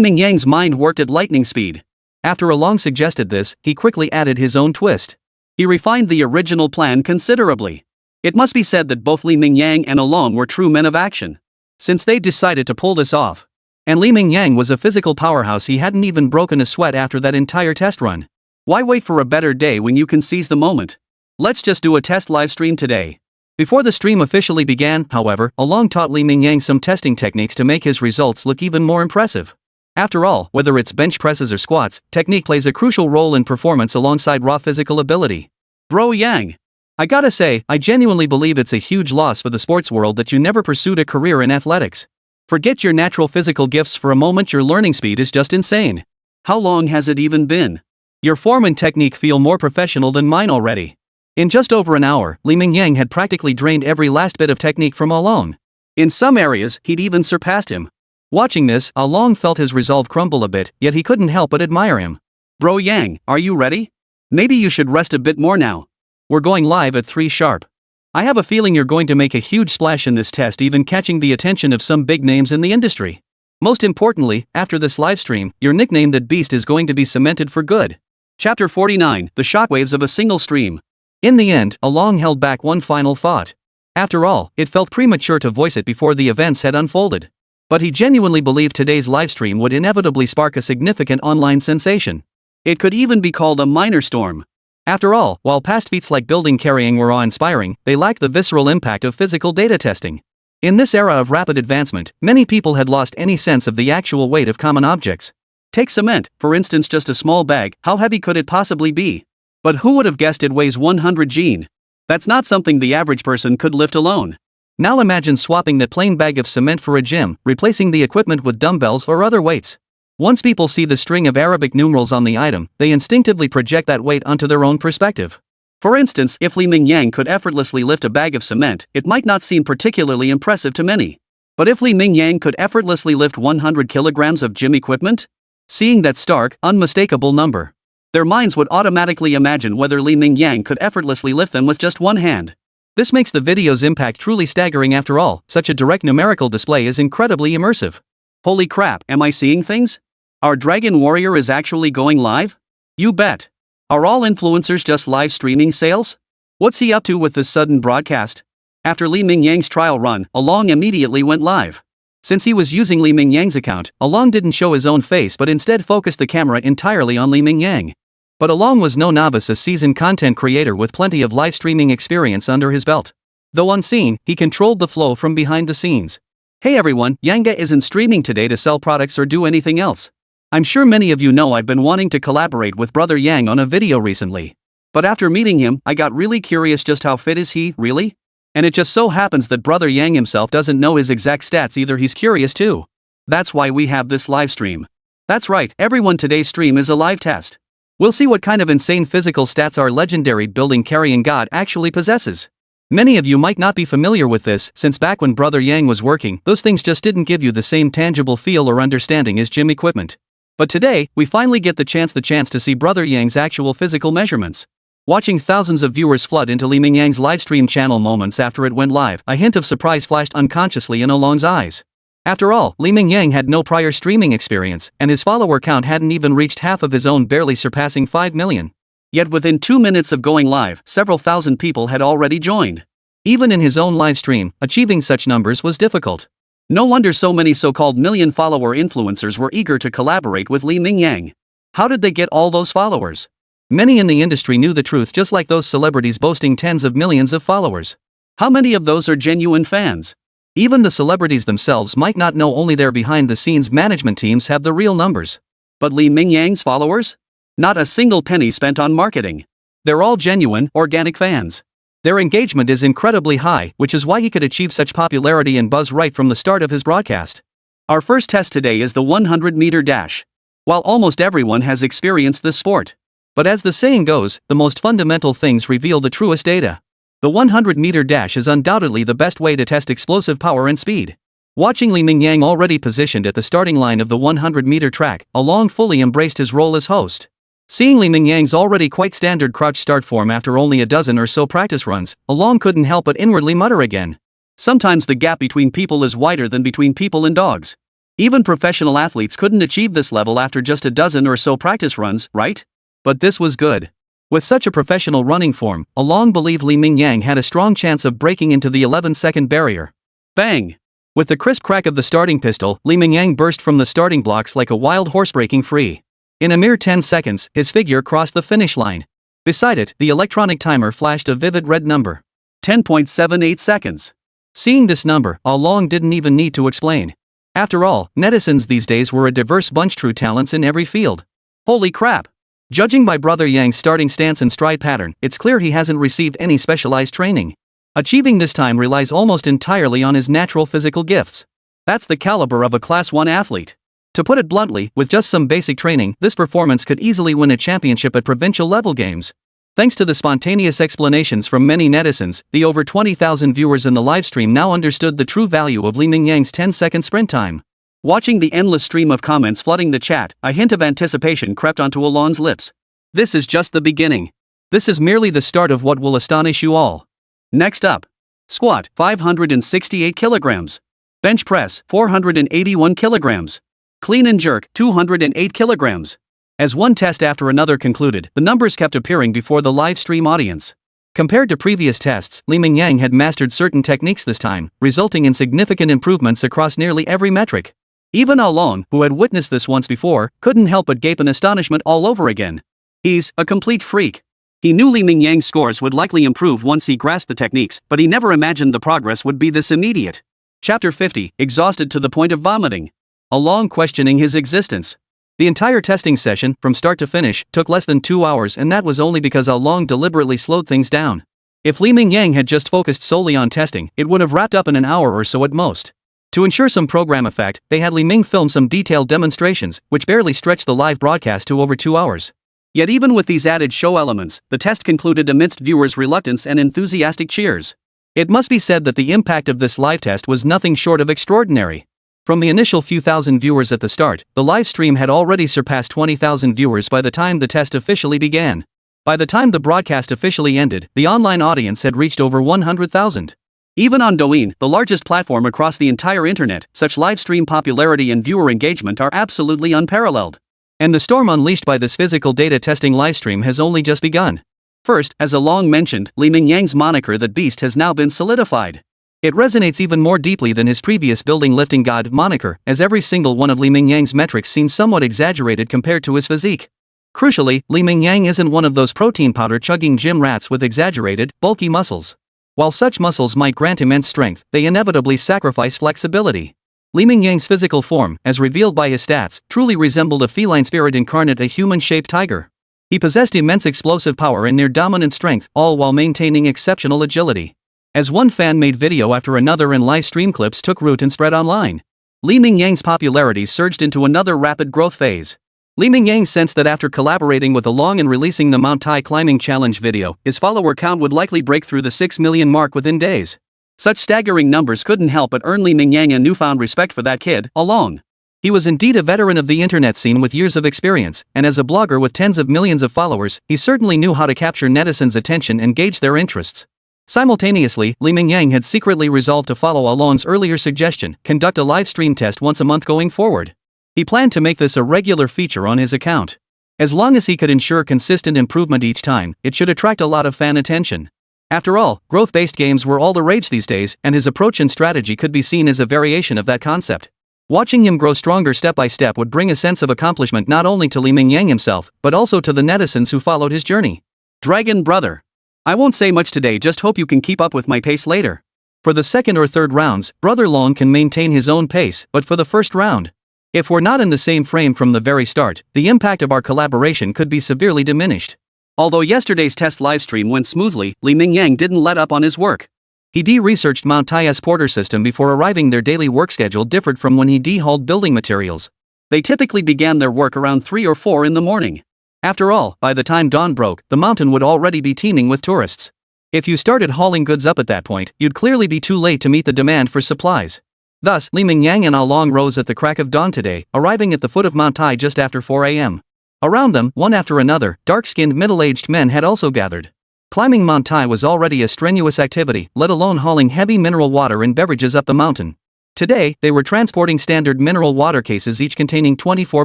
Mingyang's mind worked at lightning speed. After Along suggested this, he quickly added his own twist. He refined the original plan considerably. It must be said that both Li Mingyang and Along were true men of action, since they decided to pull this off. And Li Mingyang was a physical powerhouse. He hadn't even broken a sweat after that entire test run. Why wait for a better day when you can seize the moment? Let's just do a test live stream today. Before the stream officially began, however, Along taught Li Mingyang some testing techniques to make his results look even more impressive. After all, whether it's bench presses or squats, technique plays a crucial role in performance alongside raw physical ability. Bro Yang, I gotta say, I genuinely believe it's a huge loss for the sports world that you never pursued a career in athletics. Forget your natural physical gifts for a moment, your learning speed is just insane. How long has it even been? Your foreman technique feel more professional than mine already. In just over an hour, Mingyang had practically drained every last bit of technique from Along. In some areas, he'd even surpassed him. Watching this, Along felt his resolve crumble a bit, yet he couldn't help but admire him. Bro Yang, are you ready? Maybe you should rest a bit more now. We're going live at 3 sharp. I have a feeling you're going to make a huge splash in this test, even catching the attention of some big names in the industry. Most importantly, after this livestream, your nickname that beast is going to be cemented for good. Chapter 49, The Shockwaves of a Single Stream. In the end, Along held back one final thought. After all, it felt premature to voice it before the events had unfolded. But he genuinely believed today's livestream would inevitably spark a significant online sensation. It could even be called a minor storm. After all, while past feats like building carrying were awe-inspiring, they lacked the visceral impact of physical data testing. In this era of rapid advancement, many people had lost any sense of the actual weight of common objects. Take cement, for instance, just a small bag, how heavy could it possibly be? But who would have guessed it weighs 100 Gene? That's not something the average person could lift alone. Now imagine swapping that plain bag of cement for a gym, replacing the equipment with dumbbells or other weights. Once people see the string of Arabic numerals on the item, they instinctively project that weight onto their own perspective. For instance, if Mingyang could effortlessly lift a bag of cement, it might not seem particularly impressive to many. But if Mingyang could effortlessly lift 100 kilograms of gym equipment? Seeing that stark, unmistakable number, their minds would automatically imagine whether Mingyang could effortlessly lift them with just one hand. This makes the video's impact truly staggering. After all, such a direct numerical display is incredibly immersive. Holy crap, am I seeing things? Our Dragon Warrior is actually going live? You bet. Are all influencers just live streaming sales? What's he up to with this sudden broadcast? After Mingyang's trial run, Along immediately went live. Since he was using Mingyang's account, Along didn't show his own face but instead focused the camera entirely on Mingyang. But Along was no novice, a seasoned content creator with plenty of live streaming experience under his belt. Though unseen, he controlled the flow from behind the scenes. Hey everyone, Yanga isn't streaming today to sell products or do anything else. I'm sure many of you know I've been wanting to collaborate with Brother Yang on a video recently. But after meeting him, I got really curious, just how fit is he, really? And it just so happens that Brother Yang himself doesn't know his exact stats either. He's curious too. That's why we have this live stream. That's right, everyone, today's stream is a live test. We'll see what kind of insane physical stats our legendary building carrying god actually possesses. Many of you might not be familiar with this, since back when Brother Yang was working, those things just didn't give you the same tangible feel or understanding as gym equipment. But today, we finally get the chance to see Brother Yang's actual physical measurements. Watching thousands of viewers flood into Mingyang's livestream channel moments after it went live, a hint of surprise flashed unconsciously in Along's eyes. After all, Mingyang had no prior streaming experience, and his follower count hadn't even reached half of his own, barely surpassing 5 million. Yet within 2 minutes of going live, several thousand people had already joined. Even in his own live stream, achieving such numbers was difficult. No wonder so many so-called million-follower influencers were eager to collaborate with Mingyang. How did they get all those followers? Many in the industry knew the truth, just like those celebrities boasting tens of millions of followers. How many of those are genuine fans? Even the celebrities themselves might not know, only their behind-the-scenes management teams have the real numbers. But Mingyang's followers? Not a single penny spent on marketing. They're all genuine, organic fans. Their engagement is incredibly high, which is why he could achieve such popularity and buzz right from the start of his broadcast. Our first test today is the 100-meter dash. While almost everyone has experienced this sport. But as the saying goes, the most fundamental things reveal the truest data. The 100-meter dash is undoubtedly the best way to test explosive power and speed. Watching Mingyang already positioned at the starting line of the 100-meter track, Along fully embraced his role as host. Seeing Mingyang's already quite standard crouch start form after only a dozen or so practice runs, Along couldn't help but inwardly mutter again. Sometimes the gap between people is wider than between people and dogs. Even professional athletes couldn't achieve this level after just a dozen or so practice runs, right? But this was good. With such a professional running form, Along believed Mingyang had a strong chance of breaking into the 11-second barrier. Bang! With the crisp crack of the starting pistol, Mingyang burst from the starting blocks like a wild horse breaking free. In a mere 10 seconds, his figure crossed the finish line. Beside it, the electronic timer flashed a vivid red number. 10.78 seconds. Seeing this number, Along didn't even need to explain. After all, netizens these days were a diverse bunch, true talents in every field. Holy crap! Judging by Brother Yang's starting stance and stride pattern, it's clear he hasn't received any specialized training. Achieving this time relies almost entirely on his natural physical gifts. That's the caliber of a Class 1 athlete. To put it bluntly, with just some basic training, this performance could easily win a championship at provincial level games. Thanks to the spontaneous explanations from many netizens, the over 20,000 viewers in the livestream now understood the true value of Li Mingyang's 10-second sprint time. Watching the endless stream of comments flooding the chat, a hint of anticipation crept onto Alon's lips. This is just the beginning. This is merely the start of what will astonish you all. Next up. Squat, 568 kilograms. Bench press, 481 kilograms. Clean and jerk, 208 kilograms. As one test after another concluded, the numbers kept appearing before the live stream audience. Compared to previous tests, Li Mingyang had mastered certain techniques this time, resulting in significant improvements across nearly every metric. Even Along, who had witnessed this once before, couldn't help but gape in astonishment all over again. He's a complete freak. He knew Li Mingyang's scores would likely improve once he grasped the techniques, but he never imagined the progress would be this immediate. Chapter 50, exhausted to the point of vomiting. Along questioning his existence. The entire testing session, from start to finish, took less than 2 hours, and that was only because Along deliberately slowed things down. If Li Mingyang had just focused solely on testing, it would have wrapped up in an hour or so at most. To ensure some program effect, they had Li Ming film some detailed demonstrations, which barely stretched the live broadcast to over 2 hours. Yet even with these added show elements, the test concluded amidst viewers' reluctance and enthusiastic cheers. It must be said that the impact of this live test was nothing short of extraordinary. From the initial few thousand viewers at the start, the live stream had already surpassed 20,000 viewers by the time the test officially began. By the time the broadcast officially ended, the online audience had reached over 100,000. Even on Douyin, the largest platform across the entire internet, such live stream popularity and viewer engagement are absolutely unparalleled. And the storm unleashed by this physical data testing livestream has only just begun. First, as Along mentioned, Li Mingyang's moniker "That Beast" has now been solidified. It resonates even more deeply than his previous building lifting god moniker, as every single one of Li Mingyang's metrics seems somewhat exaggerated compared to his physique. Crucially, Li Mingyang isn't one of those protein powder chugging gym rats with exaggerated, bulky muscles. While such muscles might grant immense strength, they inevitably sacrifice flexibility. Li Mingyang's physical form, as revealed by his stats, truly resembled a feline spirit incarnate, a human-shaped tiger. He possessed immense explosive power and near-dominant strength, all while maintaining exceptional agility. As one fan-made video after another and live stream clips took root and spread online, Li Mingyang's popularity surged into another rapid growth phase. Li Mingyang sensed that after collaborating with Along and releasing the Mount Tai Climbing Challenge video, his follower count would likely break through the 6 million mark within days. Such staggering numbers couldn't help but earn Li Mingyang a newfound respect for that kid, Along. He was indeed a veteran of the internet scene with years of experience, and as a blogger with tens of millions of followers, he certainly knew how to capture netizens' attention and gauge their interests. Simultaneously, Li Mingyang had secretly resolved to follow Along's earlier suggestion, conduct a live stream test once a month going forward. He planned to make this a regular feature on his account. As long as he could ensure consistent improvement each time, it should attract a lot of fan attention. After all, growth-based games were all the rage these days, and his approach and strategy could be seen as a variation of that concept. Watching him grow stronger step by step would bring a sense of accomplishment not only to Li Mingyang himself, but also to the netizens who followed his journey. Dragon Brother. I won't say much today, just hope you can keep up with my pace later. For the second or third rounds, Brother Long can maintain his own pace, but for the first round, if we're not in the same frame from the very start, the impact of our collaboration could be severely diminished. Although yesterday's test livestream went smoothly, Li Mingyang didn't let up on his work. He de-researched Mount Tai's porter system before arriving. Their daily work schedule differed from when he de-hauled building materials. They typically began their work around 3 or 4 in the morning. After all, by the time dawn broke, the mountain would already be teeming with tourists. If you started hauling goods up at that point, you'd clearly be too late to meet the demand for supplies. Thus, Li Mingyang and Along rose at the crack of dawn today, arriving at the foot of Mount Tai just after 4 a.m. Around them, one after another, dark-skinned middle-aged men had also gathered. Climbing Mount Tai was already a strenuous activity, let alone hauling heavy mineral water and beverages up the mountain. Today, they were transporting standard mineral water cases, each containing 24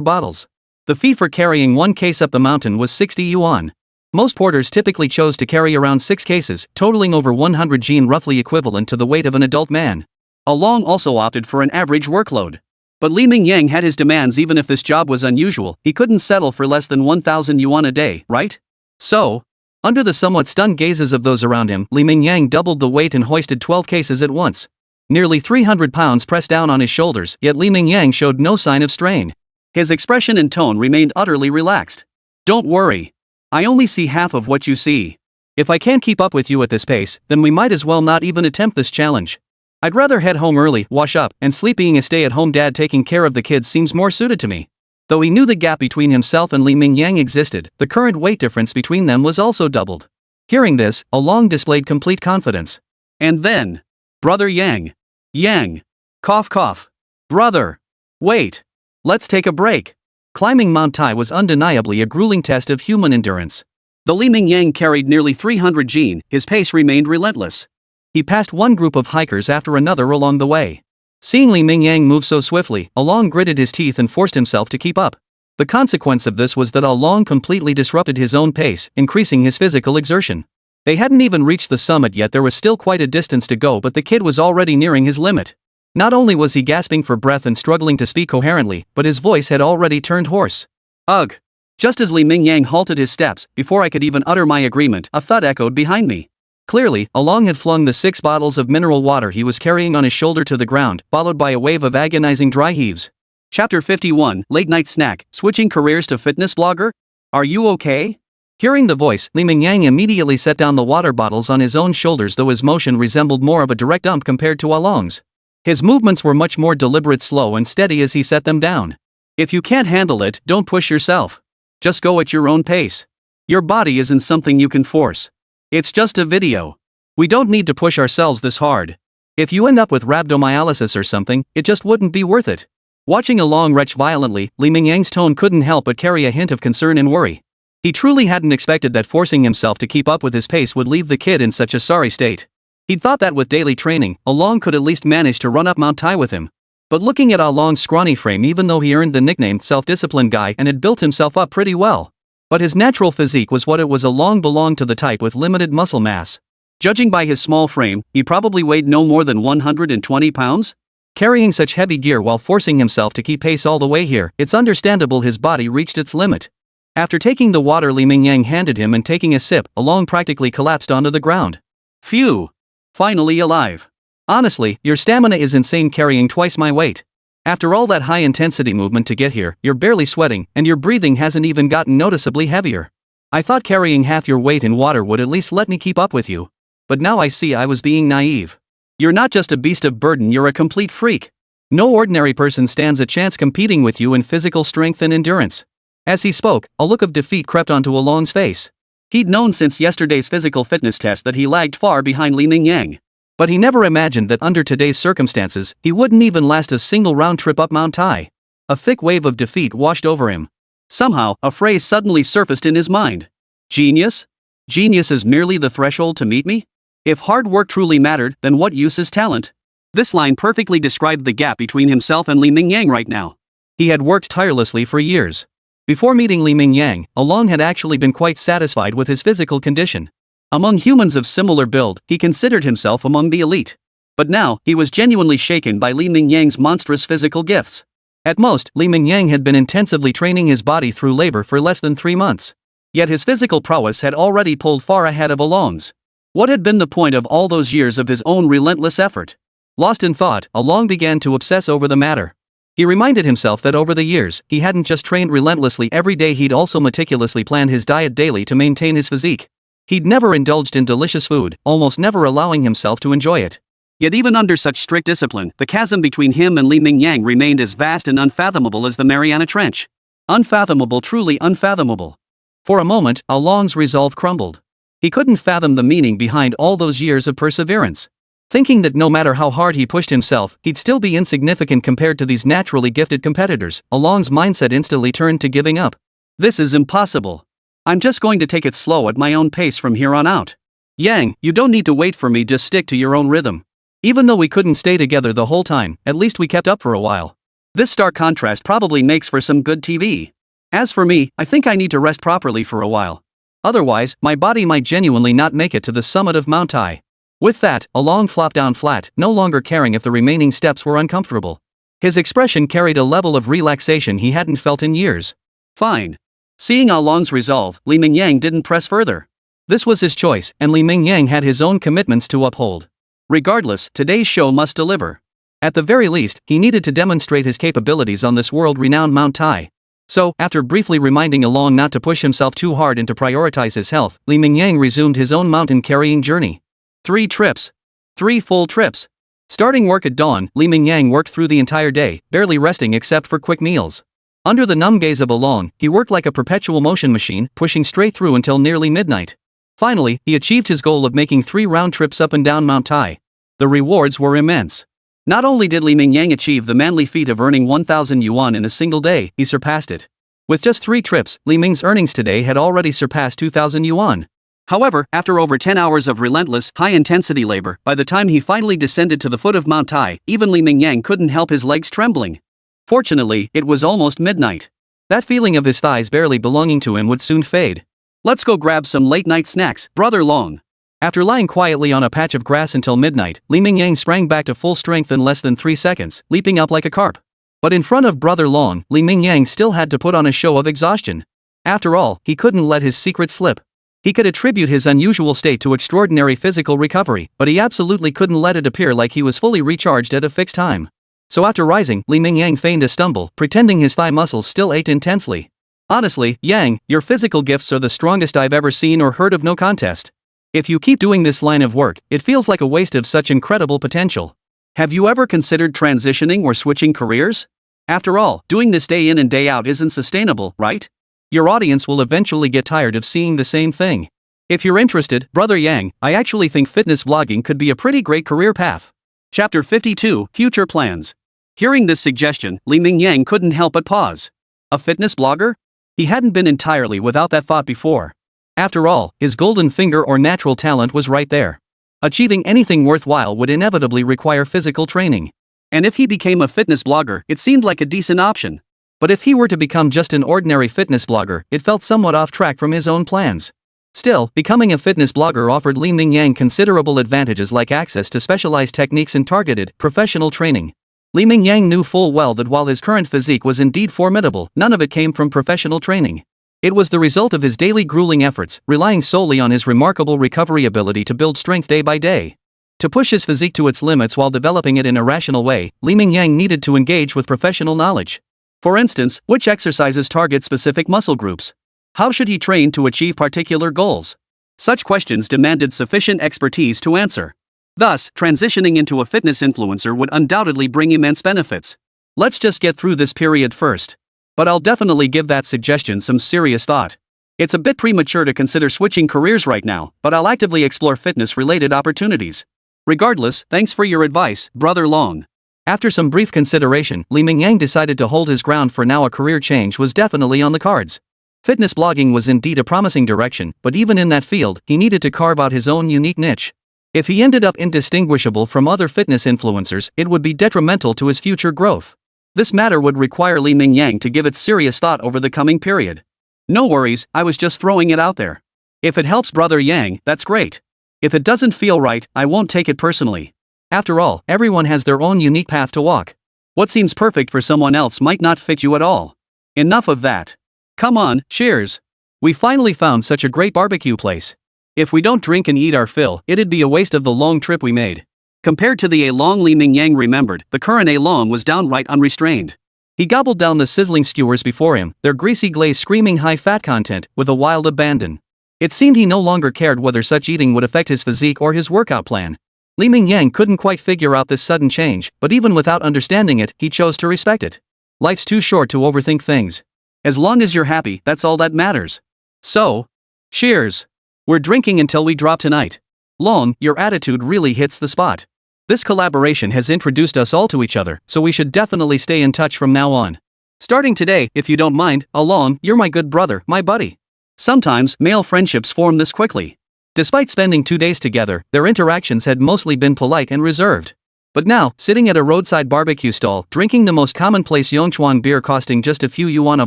bottles. The fee for carrying one case up the mountain was 60 yuan. Most porters typically chose to carry around 6 cases, totaling over 100 jin, roughly equivalent to the weight of an adult man. Along also opted for an average workload. But Li Mingyang had his demands. Even if this job was unusual, he couldn't settle for less than 1,000 yuan a day, right? So, under the somewhat stunned gazes of those around him, Li Mingyang doubled the weight and hoisted 12 cases at once. Nearly 300 pounds pressed down on his shoulders, yet Li Mingyang showed no sign of strain. His expression and tone remained utterly relaxed. Don't worry. I only see half of what you see. If I can't keep up with you at this pace, then we might as well not even attempt this challenge. I'd rather head home early, wash up, and sleep. Being a stay-at-home dad taking care of the kids seems more suited to me. Though he knew the gap between himself and Li Mingyang existed, the current weight difference between them was also doubled. Hearing this, Along displayed complete confidence. And then, Brother Yang. Yang. Cough cough. Brother. Wait. Let's take a break. Climbing Mount Tai was undeniably a grueling test of human endurance. Though Li Mingyang carried nearly 300 jin, his pace remained relentless. He passed one group of hikers after another along the way. Seeing Li Mingyang move so swiftly, Along gritted his teeth and forced himself to keep up. The consequence of this was that Along completely disrupted his own pace, increasing his physical exertion. They hadn't even reached the summit yet. There was still quite a distance to go, but the kid was already nearing his limit. Not only was he gasping for breath and struggling to speak coherently, but his voice had already turned hoarse. Ugh! Just as Li Mingyang halted his steps, before I could even utter my agreement, a thud echoed behind me. Clearly, Along had flung the 6 bottles of mineral water he was carrying on his shoulder to the ground, followed by a wave of agonizing dry heaves. Chapter 51, Late Night Snack, Switching Careers to Fitness Blogger? Are you okay? Hearing the voice, Li Mingyang immediately set down the water bottles on his own shoulders, though his motion resembled more of a direct dump compared to Along's. His movements were much more deliberate, slow and steady as he set them down. If you can't handle it, don't push yourself. Just go at your own pace. Your body isn't something you can force. It's just a video. We don't need to push ourselves this hard. If you end up with rhabdomyolysis or something, it just wouldn't be worth it. Watching Along retch violently, Li Mingyang's tone couldn't help but carry a hint of concern and worry. He truly hadn't expected that forcing himself to keep up with his pace would leave the kid in such a sorry state. He'd thought that with daily training, Along could at least manage to run up Mount Tai with him. But looking at Along's scrawny frame, even though he earned the nickname self-disciplined guy and had built himself up pretty well, but his natural physique was what it was. Along belonged to the type with limited muscle mass. Judging by his small frame, he probably weighed no more than 120 pounds? Carrying such heavy gear while forcing himself to keep pace all the way here, it's understandable his body reached its limit. After taking the water Li Mingyang handed him and taking a sip, Along practically collapsed onto the ground. Phew! Finally alive. Honestly, your stamina is insane carrying twice my weight. After all that high-intensity movement to get here, you're barely sweating, and your breathing hasn't even gotten noticeably heavier. I thought carrying half your weight in water would at least let me keep up with you. But now I see I was being naive. You're not just a beast of burden, you're a complete freak. No ordinary person stands a chance competing with you in physical strength and endurance. As he spoke, a look of defeat crept onto Along's face. He'd known since yesterday's physical fitness test that he lagged far behind Li Mingyang. But he never imagined that under today's circumstances, he wouldn't even last a single round trip up Mount Tai. A thick wave of defeat washed over him. Somehow, a phrase suddenly surfaced in his mind. Genius? Genius is merely the threshold to meet me? If hard work truly mattered, then what use is talent? This line perfectly described the gap between himself and Li Mingyang right now. He had worked tirelessly for years. Before meeting Li Mingyang, Along had actually been quite satisfied with his physical condition. Among humans of similar build, he considered himself among the elite. But now, he was genuinely shaken by Li Mingyang's monstrous physical gifts. At most, Li Mingyang had been intensively training his body through labor for less than 3 months. Yet his physical prowess had already pulled far ahead of Along's. What had been the point of all those years of his own relentless effort? Lost in thought, Along began to obsess over the matter. He reminded himself that over the years, he hadn't just trained relentlessly every day, he'd also meticulously planned his diet daily to maintain his physique. He'd never indulged in delicious food, almost never allowing himself to enjoy it. Yet even under such strict discipline, the chasm between him and Li Mingyang remained as vast and unfathomable as the Mariana Trench. Unfathomable, truly unfathomable. For a moment, Along's resolve crumbled. He couldn't fathom the meaning behind all those years of perseverance. Thinking that no matter how hard he pushed himself, he'd still be insignificant compared to these naturally gifted competitors, Along's mindset instantly turned to giving up. This is impossible. I'm just going to take it slow at my own pace from here on out. Yang, you don't need to wait for me, just stick to your own rhythm. Even though we couldn't stay together the whole time, at least we kept up for a while. This stark contrast probably makes for some good TV. As for me, I think I need to rest properly for a while. Otherwise, my body might genuinely not make it to the summit of Mount Tai. With that, Along flopped down flat, no longer caring if the remaining steps were uncomfortable. His expression carried a level of relaxation he hadn't felt in years. Fine. Seeing Along's resolve, Li Mingyang didn't press further. This was his choice, and Li Mingyang had his own commitments to uphold. Regardless, today's show must deliver. At the very least, he needed to demonstrate his capabilities on this world-renowned Mount Tai. So, after briefly reminding Along not to push himself too hard and to prioritize his health, Li Mingyang resumed his own mountain-carrying journey. 3 trips. 3 full trips. Starting work at dawn, Li Mingyang worked through the entire day, barely resting except for quick meals. Under the numb gaze of Along, he worked like a perpetual motion machine, pushing straight through until nearly midnight. Finally, he achieved his goal of making 3 round trips up and down Mount Tai. The rewards were immense. Not only did Li Mingyang achieve the manly feat of earning 1,000 yuan in a single day, he surpassed it. With just 3 trips, Li Ming's earnings today had already surpassed 2,000 yuan. However, after over 10 hours of relentless, high-intensity labor, by the time he finally descended to the foot of Mount Tai, even Li Mingyang couldn't help his legs trembling. Fortunately, it was almost midnight. That feeling of his thighs barely belonging to him would soon fade. Let's go grab some late-night snacks, Brother Long. After lying quietly on a patch of grass until midnight, Li Mingyang sprang back to full strength in less than 3 seconds, leaping up like a carp. But in front of Brother Long, Li Mingyang still had to put on a show of exhaustion. After all, he couldn't let his secret slip. He could attribute his unusual state to extraordinary physical recovery, but he absolutely couldn't let it appear like he was fully recharged at a fixed time. So after rising, Li Mingyang feigned a stumble, pretending his thigh muscles still ached intensely. Honestly, Yang, your physical gifts are the strongest I've ever seen or heard of, no contest. If you keep doing this line of work, it feels like a waste of such incredible potential. Have you ever considered transitioning or switching careers? After all, doing this day in and day out isn't sustainable, right? Your audience will eventually get tired of seeing the same thing. If you're interested, Brother Yang, I actually think fitness vlogging could be a pretty great career path. Chapter 52, Future Plans. Hearing this suggestion, Li Mingyang couldn't help but pause. A fitness blogger? He hadn't been entirely without that thought before. After all, his golden finger or natural talent was right there. Achieving anything worthwhile would inevitably require physical training. And if he became a fitness blogger, it seemed like a decent option. But if he were to become just an ordinary fitness blogger, it felt somewhat off track from his own plans. Still, becoming a fitness blogger offered Li Mingyang considerable advantages like access to specialized techniques and targeted, professional training. Li Mingyang knew full well that while his current physique was indeed formidable, none of it came from professional training. It was the result of his daily grueling efforts, relying solely on his remarkable recovery ability to build strength day by day. To push his physique to its limits while developing it in a rational way, Li Mingyang needed to engage with professional knowledge. For instance, which exercises target specific muscle groups? How should he train to achieve particular goals? Such questions demanded sufficient expertise to answer. Thus, transitioning into a fitness influencer would undoubtedly bring immense benefits. Let's just get through this period first. But I'll definitely give that suggestion some serious thought. It's a bit premature to consider switching careers right now, but I'll actively explore fitness-related opportunities. Regardless, thanks for your advice, Brother Long. After some brief consideration, Li Mingyang decided to hold his ground. For now, a career change was definitely on the cards. Fitness blogging was indeed a promising direction, but even in that field, he needed to carve out his own unique niche. If he ended up indistinguishable from other fitness influencers, it would be detrimental to his future growth. This matter would require Li Mingyang to give it serious thought over the coming period. No worries, I was just throwing it out there. If it helps Brother Yang, that's great. If it doesn't feel right, I won't take it personally. After all, everyone has their own unique path to walk. What seems perfect for someone else might not fit you at all. Enough of that. Come on, cheers. We finally found such a great barbecue place. If we don't drink and eat our fill, it'd be a waste of the long trip we made. Compared to the Along Li Mingyang remembered, the current Along was downright unrestrained. He gobbled down the sizzling skewers before him, their greasy glaze screaming high-fat content, with a wild abandon. It seemed he no longer cared whether such eating would affect his physique or his workout plan. Li Mingyang couldn't quite figure out this sudden change, but even without understanding it, he chose to respect it. Life's too short to overthink things. As long as you're happy, that's all that matters. So, cheers. We're drinking until we drop tonight. Long, your attitude really hits the spot. This collaboration has introduced us all to each other, so we should definitely stay in touch from now on. Starting today, if you don't mind, Along, you're my good brother, my buddy. Sometimes, male friendships form this quickly. Despite spending 2 days together, their interactions had mostly been polite and reserved. But now, sitting at a roadside barbecue stall, drinking the most commonplace Yongchuan beer costing just a few yuan a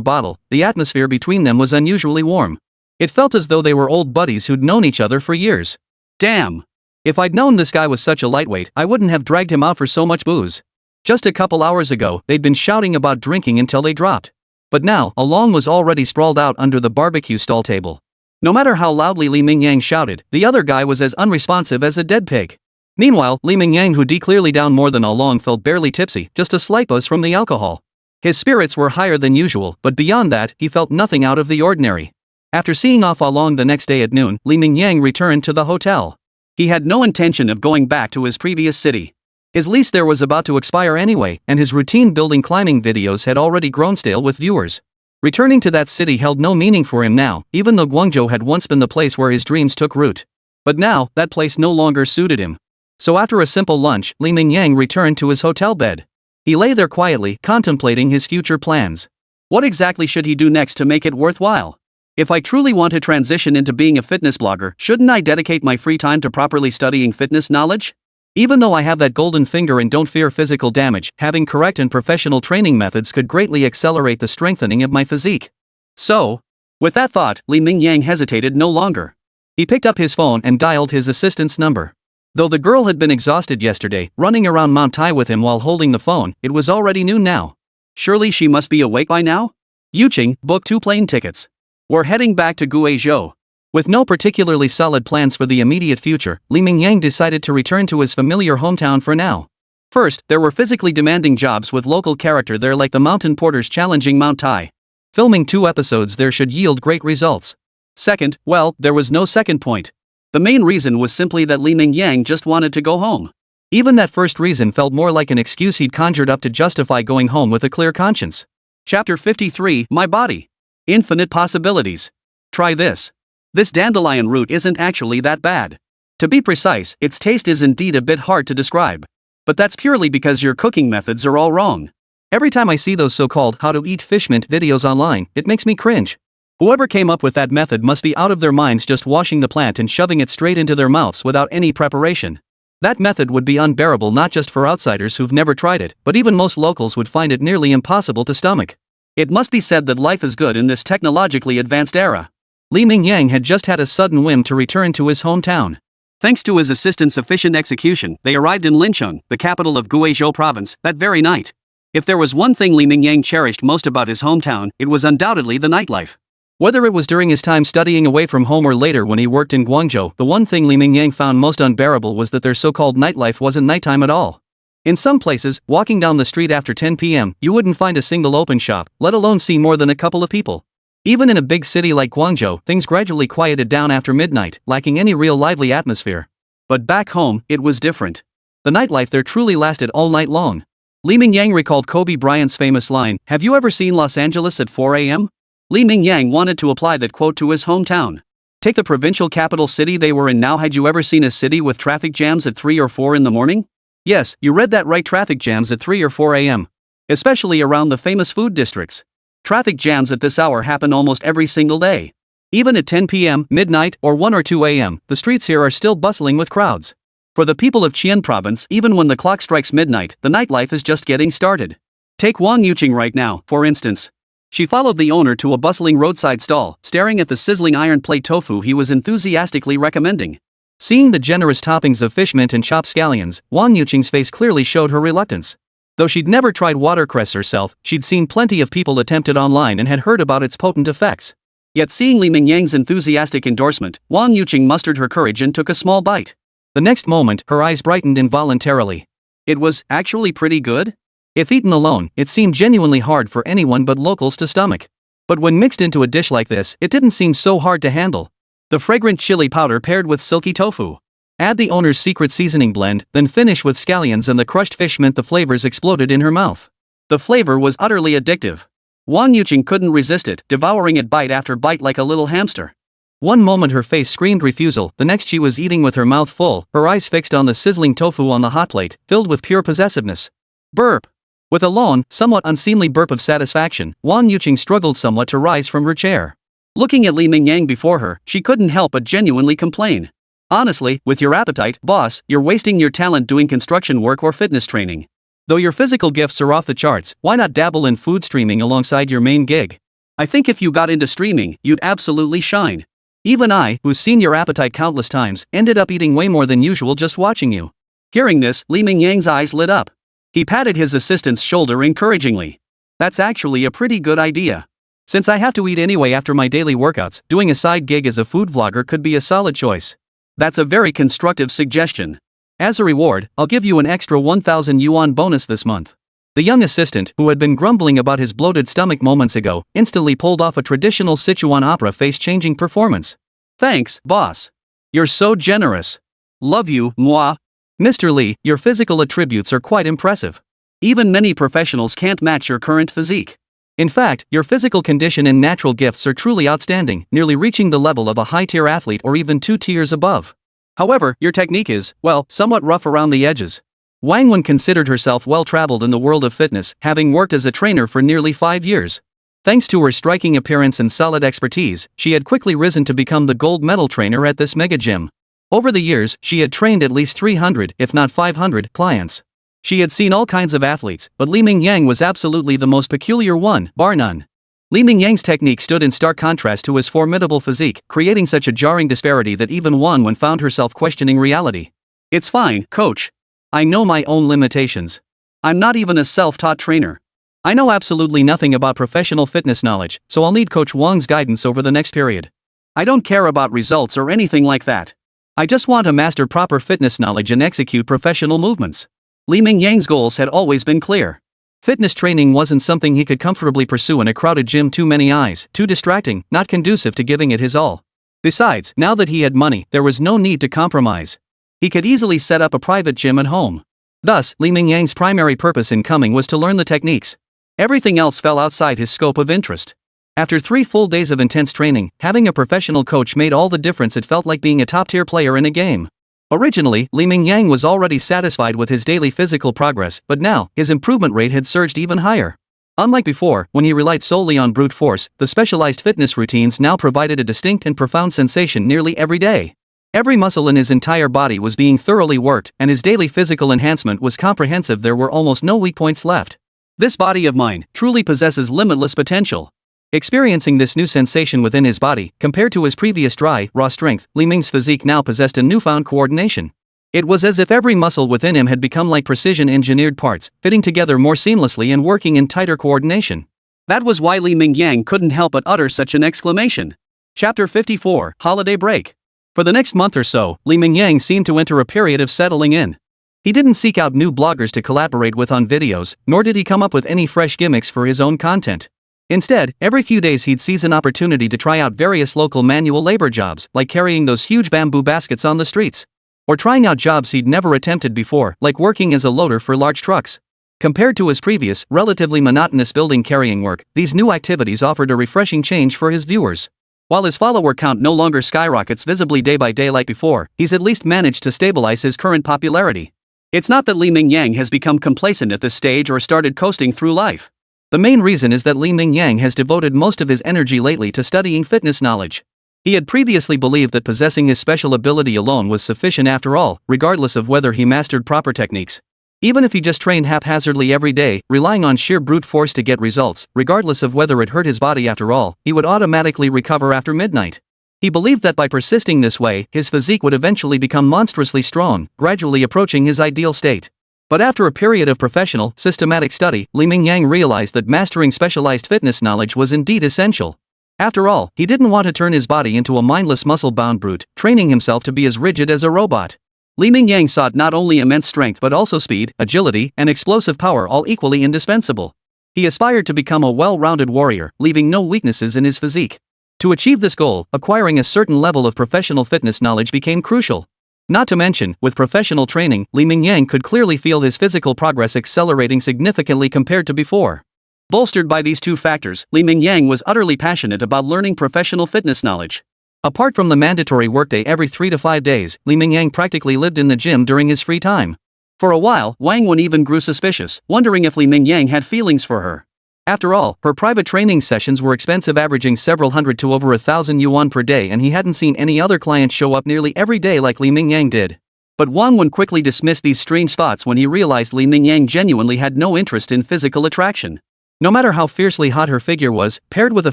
bottle, the atmosphere between them was unusually warm. It felt as though they were old buddies who'd known each other for years. Damn! If I'd known this guy was such a lightweight, I wouldn't have dragged him out for so much booze. Just a couple hours ago, they'd been shouting about drinking until they dropped. But now, Along was already sprawled out under the barbecue stall table. No matter how loudly Li Mingyang shouted, the other guy was as unresponsive as a dead pig. Meanwhile, Li Mingyang, who clearly down more than Along, felt barely tipsy, just a slight buzz from the alcohol. His spirits were higher than usual, but beyond that, he felt nothing out of the ordinary. After seeing off Along the next day at noon, Li Mingyang returned to the hotel. He had no intention of going back to his previous city. His lease there was about to expire anyway, and his routine building climbing videos had already grown stale with viewers. Returning to that city held no meaning for him now, even though Guangzhou had once been the place where his dreams took root. But now, that place no longer suited him. So after a simple lunch, Li Mingyang returned to his hotel bed. He lay there quietly, contemplating his future plans. What exactly should he do next to make it worthwhile? If I truly want to transition into being a fitness blogger, shouldn't I dedicate my free time to properly studying fitness knowledge? Even though I have that golden finger and don't fear physical damage, having correct and professional training methods could greatly accelerate the strengthening of my physique. So, with that thought, Li Mingyang hesitated no longer. He picked up his phone and dialed his assistant's number. Though the girl had been exhausted yesterday, running around Mount Tai with him while holding the phone, it was already noon now. Surely she must be awake by now? Yuqing, book 2 plane tickets. We're heading back to Guizhou. With no particularly solid plans for the immediate future, Li Mingyang decided to return to his familiar hometown for now. First, there were physically demanding jobs with local character there like the mountain porters challenging Mount Tai. Filming 2 episodes there should yield great results. Second, well, there was no second point. The main reason was simply that Li Mingyang just wanted to go home. Even that first reason felt more like an excuse he'd conjured up to justify going home with a clear conscience. Chapter 53, My Body. Infinite Possibilities. Try this. This dandelion root isn't actually that bad. To be precise, its taste is indeed a bit hard to describe. But that's purely because your cooking methods are all wrong. Every time I see those so-called how to eat fish mint videos online, it makes me cringe. Whoever came up with that method must be out of their minds just washing the plant and shoving it straight into their mouths without any preparation. That method would be unbearable not just for outsiders who've never tried it, but even most locals would find it nearly impossible to stomach. It must be said that life is good in this technologically advanced era. Li Mingyang had just had a sudden whim to return to his hometown. Thanks to his assistant's efficient execution, they arrived in Lincheng, the capital of Guizhou province, that very night. If there was one thing Li Mingyang cherished most about his hometown, it was undoubtedly the nightlife. Whether it was during his time studying away from home or later when he worked in Guangzhou, the one thing Li Mingyang found most unbearable was that their so-called nightlife wasn't nighttime at all. In some places, walking down the street after 10 p.m., you wouldn't find a single open shop, let alone see more than a couple of people. Even in a big city like Guangzhou, things gradually quieted down after midnight, lacking any real lively atmosphere. But back home, it was different. The nightlife there truly lasted all night long. Li Mingyang recalled Kobe Bryant's famous line, "Have you ever seen Los Angeles at 4 a.m.? Li Mingyang wanted to apply that quote to his hometown. Take the provincial capital city they were in now. Had you ever seen a city with traffic jams at 3 or 4 in the morning? Yes, you read that right, traffic jams at 3 or 4 a.m. Especially around the famous food districts. Traffic jams at this hour happen almost every single day. Even at 10 p.m., midnight, or 1 or 2 a.m., the streets here are still bustling with crowds. For the people of Qian province, even when the clock strikes midnight, the nightlife is just getting started. Take Wang Yuqing right now, for instance. She followed the owner to a bustling roadside stall, staring at the sizzling iron plate tofu he was enthusiastically recommending. Seeing the generous toppings of fish mint and chopped scallions, Wang Yuqing's face clearly showed her reluctance. Though she'd never tried watercress herself, she'd seen plenty of people attempt it online and had heard about its potent effects. Yet seeing Li Mingyang's enthusiastic endorsement, Wang Yuqing mustered her courage and took a small bite. The next moment, her eyes brightened involuntarily. It was actually pretty good? If eaten alone, it seemed genuinely hard for anyone but locals to stomach. But when mixed into a dish like this, it didn't seem so hard to handle. The fragrant chili powder paired with silky tofu. Add the owner's secret seasoning blend, then finish with scallions and the crushed fish mint. The flavors exploded in her mouth. The flavor was utterly addictive. Wang Yuqing couldn't resist it, devouring it bite after bite like a little hamster. One moment her face screamed refusal, the next she was eating with her mouth full, her eyes fixed on the sizzling tofu on the hot plate, filled with pure possessiveness. Burp. With a lone, somewhat unseemly burp of satisfaction, Wang Yuqing struggled somewhat to rise from her chair. Looking at Li Mingyang before her, she couldn't help but genuinely complain. Honestly, with your appetite, boss, you're wasting your talent doing construction work or fitness training. Though your physical gifts are off the charts, why not dabble in food streaming alongside your main gig? I think if you got into streaming, you'd absolutely shine. Even I, who's seen your appetite countless times, ended up eating way more than usual just watching you. Hearing this, Li Mingyang's eyes lit up. He patted his assistant's shoulder encouragingly. That's actually a pretty good idea. Since I have to eat anyway after my daily workouts, doing a side gig as a food vlogger could be a solid choice. That's a very constructive suggestion. As a reward, I'll give you an extra 1,000 yuan bonus this month. The young assistant, who had been grumbling about his bloated stomach moments ago, instantly pulled off a traditional Sichuan opera face-changing performance. Thanks, boss. You're so generous. Love you, moi. Mr. Lee, your physical attributes are quite impressive. Even many professionals can't match your current physique. In fact, your physical condition and natural gifts are truly outstanding, nearly reaching the level of a high-tier athlete or even 2 tiers above. However, your technique is, well, somewhat rough around the edges. Wang Wen considered herself well-traveled in the world of fitness, having worked as a trainer for nearly 5 years. Thanks to her striking appearance and solid expertise, she had quickly risen to become the gold medal trainer at this mega gym. Over the years, she had trained at least 300, if not 500, clients. She had seen all kinds of athletes, but Li Mingyang was absolutely the most peculiar one, bar none. Li Mingyang's technique stood in stark contrast to his formidable physique, creating such a jarring disparity that even Wang Wen found herself questioning reality. It's fine, coach. I know my own limitations. I'm not even a self-taught trainer. I know absolutely nothing about professional fitness knowledge, so I'll need Coach Wang's guidance over the next period. I don't care about results or anything like that. I just want to master proper fitness knowledge and execute professional movements. Li Mingyang's goals had always been clear. Fitness training wasn't something he could comfortably pursue in a crowded gym, too many eyes, too distracting, not conducive to giving it his all. Besides, now that he had money, there was no need to compromise. He could easily set up a private gym at home. Thus, Li Mingyang's primary purpose in coming was to learn the techniques. Everything else fell outside his scope of interest. After 3 full days of intense training, having a professional coach made all the difference. It felt like being a top-tier player in a game. Originally, Li Mingyang was already satisfied with his daily physical progress, but now, his improvement rate had surged even higher. Unlike before, when he relied solely on brute force, the specialized fitness routines now provided a distinct and profound sensation nearly every day. Every muscle in his entire body was being thoroughly worked, and his daily physical enhancement was comprehensive. There were almost no weak points left. This body of mine truly possesses limitless potential. Experiencing this new sensation within his body, compared to his previous dry, raw strength, Li Ming's physique now possessed a newfound coordination. It was as if every muscle within him had become like precision-engineered parts, fitting together more seamlessly and working in tighter coordination. That was why Li Mingyang couldn't help but utter such an exclamation. Chapter 54, Holiday Break. For the next month or so, Li Mingyang seemed to enter a period of settling in. He didn't seek out new bloggers to collaborate with on videos, nor did he come up with any fresh gimmicks for his own content. Instead, every few days he'd seize an opportunity to try out various local manual labor jobs, like carrying those huge bamboo baskets on the streets. Or trying out jobs he'd never attempted before, like working as a loader for large trucks. Compared to his previous, relatively monotonous building carrying work, these new activities offered a refreshing change for his viewers. While his follower count no longer skyrockets visibly day by day like before, he's at least managed to stabilize his current popularity. It's not that Li Mingyang has become complacent at this stage or started coasting through life. The main reason is that Li Mingyang has devoted most of his energy lately to studying fitness knowledge. He had previously believed that possessing his special ability alone was sufficient after all, regardless of whether he mastered proper techniques. Even if he just trained haphazardly every day, relying on sheer brute force to get results, regardless of whether it hurt his body after all, he would automatically recover after midnight. He believed that by persisting this way, his physique would eventually become monstrously strong, gradually approaching his ideal state. But after a period of professional, systematic study, Li Mingyang realized that mastering specialized fitness knowledge was indeed essential. After all, he didn't want to turn his body into a mindless muscle-bound brute, training himself to be as rigid as a robot. Li Mingyang sought not only immense strength but also speed, agility, and explosive power, all equally indispensable. He aspired to become a well-rounded warrior, leaving no weaknesses in his physique. To achieve this goal, acquiring a certain level of professional fitness knowledge became crucial. Not to mention, with professional training, Li Mingyang could clearly feel his physical progress accelerating significantly compared to before. Bolstered by these two factors, Li Mingyang was utterly passionate about learning professional fitness knowledge. Apart from the mandatory workday every 3 to 5 days, Li Mingyang practically lived in the gym during his free time. For a while, Wang Wen even grew suspicious, wondering if Li Mingyang had feelings for her. After all, her private training sessions were expensive, averaging several hundred to over 1,000 yuan per day, and he hadn't seen any other clients show up nearly every day like Li Mingyang did. But Wang Wen quickly dismissed these strange thoughts when he realized Li Mingyang genuinely had no interest in physical attraction. No matter how fiercely hot her figure was, paired with a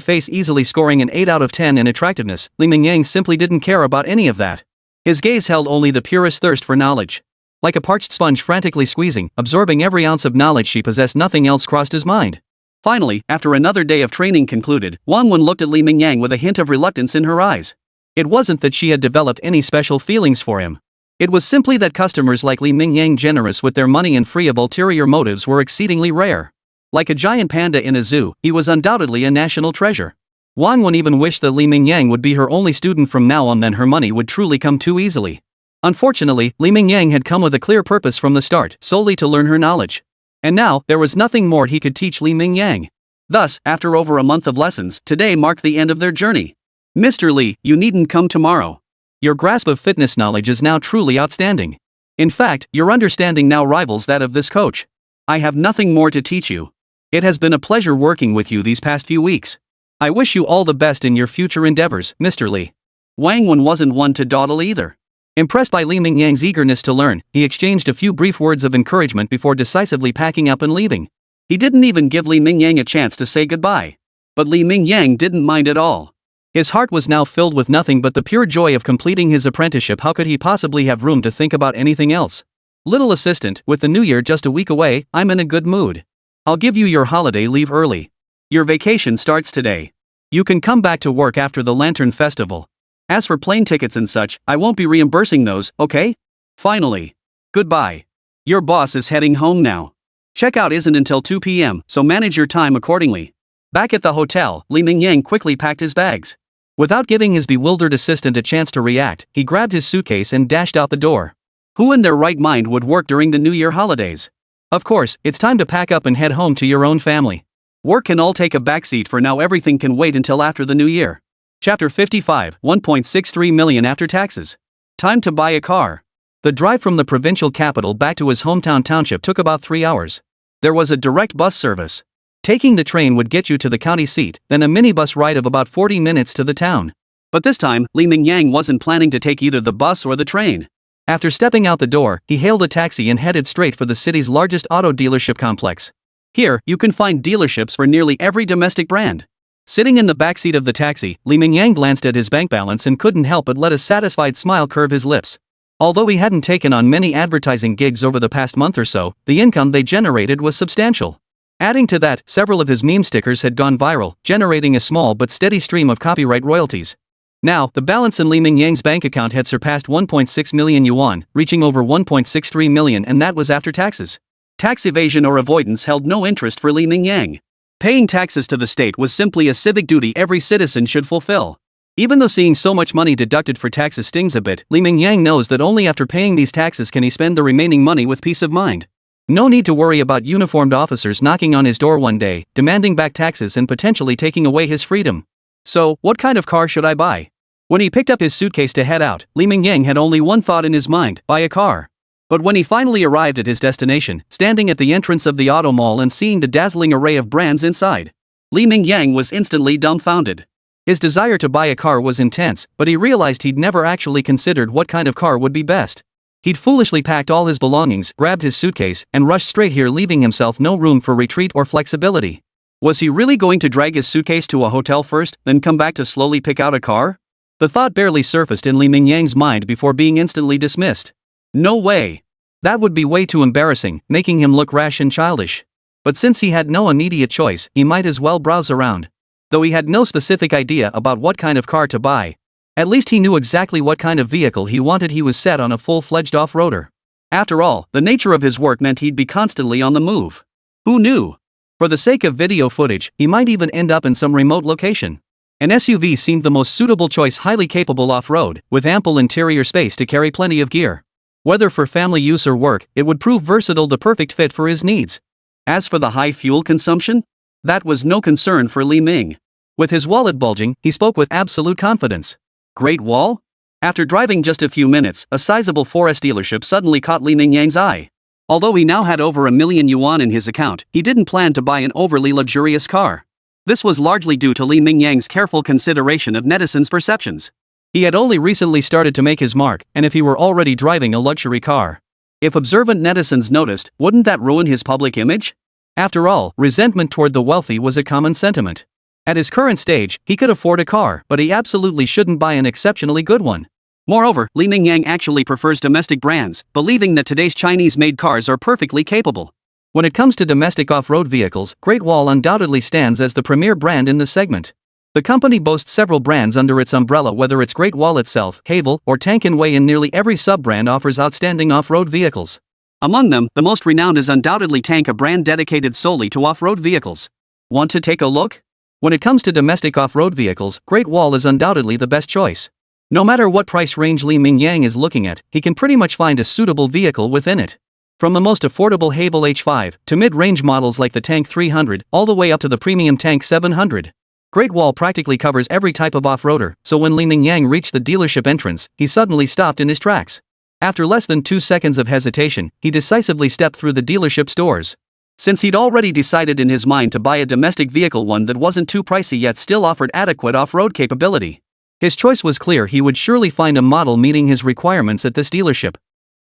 face easily scoring an 8 out of 10 in attractiveness, Li Mingyang simply didn't care about any of that. His gaze held only the purest thirst for knowledge. Like a parched sponge frantically squeezing, absorbing every ounce of knowledge she possessed, nothing else crossed his mind. Finally, after another day of training concluded, Wang Wen looked at Li Mingyang with a hint of reluctance in her eyes. It wasn't that she had developed any special feelings for him. It was simply that customers like Li Mingyang, generous with their money and free of ulterior motives, were exceedingly rare. Like a giant panda in a zoo, he was undoubtedly a national treasure. Wang Wen even wished that Li Mingyang would be her only student from now on, then her money would truly come too easily. Unfortunately, Li Mingyang had come with a clear purpose from the start, solely to learn her knowledge. And now, there was nothing more he could teach Li Mingyang. Thus, after over a month of lessons, today marked the end of their journey. Mr. Li, you needn't come tomorrow. Your grasp of fitness knowledge is now truly outstanding. In fact, your understanding now rivals that of this coach. I have nothing more to teach you. It has been a pleasure working with you these past few weeks. I wish you all the best in your future endeavors, Mr. Li. Wang Wen wasn't one to dawdle either. Impressed by Li Mingyang's eagerness to learn, he exchanged a few brief words of encouragement before decisively packing up and leaving. He didn't even give Li Mingyang a chance to say goodbye. But Li Mingyang didn't mind at all. His heart was now filled with nothing but the pure joy of completing his apprenticeship. How could he possibly have room to think about anything else? Little assistant, with the new year just a week away, I'm in a good mood. I'll give you your holiday leave early. Your vacation starts today. You can come back to work after the Lantern Festival. As for plane tickets and such, I won't be reimbursing those, okay? Finally. Goodbye. Your boss is heading home now. Checkout isn't until 2 p.m., so manage your time accordingly. Back at the hotel, Li Mingyang quickly packed his bags. Without giving his bewildered assistant a chance to react, he grabbed his suitcase and dashed out the door. Who in their right mind would work during the New Year holidays? Of course, it's time to pack up and head home to your own family. Work can all take a backseat for now. Everything can wait until after the New Year. Chapter 55, 1.63 million after taxes. Time to buy a car. The drive from the provincial capital back to his hometown township took about 3 hours. There was a direct bus service. Taking the train would get you to the county seat, then a minibus ride of about 40 minutes to the town. But this time, Li Mingyang wasn't planning to take either the bus or the train. After stepping out the door, he hailed a taxi and headed straight for the city's largest auto dealership complex. Here, you can find dealerships for nearly every domestic brand. Sitting in the backseat of the taxi, Li Mingyang glanced at his bank balance and couldn't help but let a satisfied smile curve his lips. Although he hadn't taken on many advertising gigs over the past month or so, the income they generated was substantial. Adding to that, several of his meme stickers had gone viral, generating a small but steady stream of copyright royalties. Now, the balance in Li Mingyang's bank account had surpassed 1.6 million yuan, reaching over 1.63 million, and that was after taxes. Tax evasion or avoidance held no interest for Li Mingyang. Paying taxes to the state was simply a civic duty every citizen should fulfill. Even though seeing so much money deducted for taxes stings a bit, Li Mingyang knows that only after paying these taxes can he spend the remaining money with peace of mind. No need to worry about uniformed officers knocking on his door one day, demanding back taxes and potentially taking away his freedom. So, what kind of car should I buy? When he picked up his suitcase to head out, Li Mingyang had only one thought in his mind: buy a car. But when he finally arrived at his destination, standing at the entrance of the auto mall and seeing the dazzling array of brands inside, Li Mingyang was instantly dumbfounded. His desire to buy a car was intense, but he realized he'd never actually considered what kind of car would be best. He'd foolishly packed all his belongings, grabbed his suitcase, and rushed straight here, leaving himself no room for retreat or flexibility. Was he really going to drag his suitcase to a hotel first, then come back to slowly pick out a car? The thought barely surfaced in Li Mingyang's mind before being instantly dismissed. No way. That would be way too embarrassing, making him look rash and childish. But since he had no immediate choice, he might as well browse around. Though he had no specific idea about what kind of car to buy, at least he knew exactly what kind of vehicle he wanted. He was set on a full-fledged off-roader. After all, the nature of his work meant he'd be constantly on the move. Who knew? For the sake of video footage, he might even end up in some remote location. An SUV seemed the most suitable choice, highly capable off-road, with ample interior space to carry plenty of gear. Whether for family use or work, it would prove versatile, the perfect fit for his needs. As for the high fuel consumption, that was no concern for Li Ming. With his wallet bulging, he spoke with absolute confidence. Great Wall? After driving just a few minutes, a sizable 4S dealership suddenly caught Li Mingyang's eye. Although he now had over 1 million yuan in his account, he didn't plan to buy an overly luxurious car. This was largely due to Li Mingyang's careful consideration of netizens' perceptions. He had only recently started to make his mark, and if he were already driving a luxury car, if observant netizens noticed, wouldn't that ruin his public image? After all, resentment toward the wealthy was a common sentiment. At his current stage, he could afford a car, but he absolutely shouldn't buy an exceptionally good one. Moreover, Li Mingyang actually prefers domestic brands, believing that today's Chinese-made cars are perfectly capable. When it comes to domestic off-road vehicles, Great Wall undoubtedly stands as the premier brand in the segment. The company boasts several brands under its umbrella, whether it's Great Wall itself, Havel, or Tankenway, and nearly every sub-brand offers outstanding off-road vehicles. Among them, the most renowned is undoubtedly Tank, a brand dedicated solely to off-road vehicles. Want to take a look? When it comes to domestic off-road vehicles, Great Wall is undoubtedly the best choice. No matter what price range Li Mingyang is looking at, he can pretty much find a suitable vehicle within it. From the most affordable Haval H5 to mid-range models like the Tank 300, all the way up to the premium Tank 700. Great Wall practically covers every type of off-roader, so when Li Mingyang reached the dealership entrance, he suddenly stopped in his tracks. After less than 2 seconds of hesitation, he decisively stepped through the dealership's doors. Since he'd already decided in his mind to buy a domestic vehicle, one that wasn't too pricey yet still offered adequate off-road capability. His choice was clear: he would surely find a model meeting his requirements at this dealership.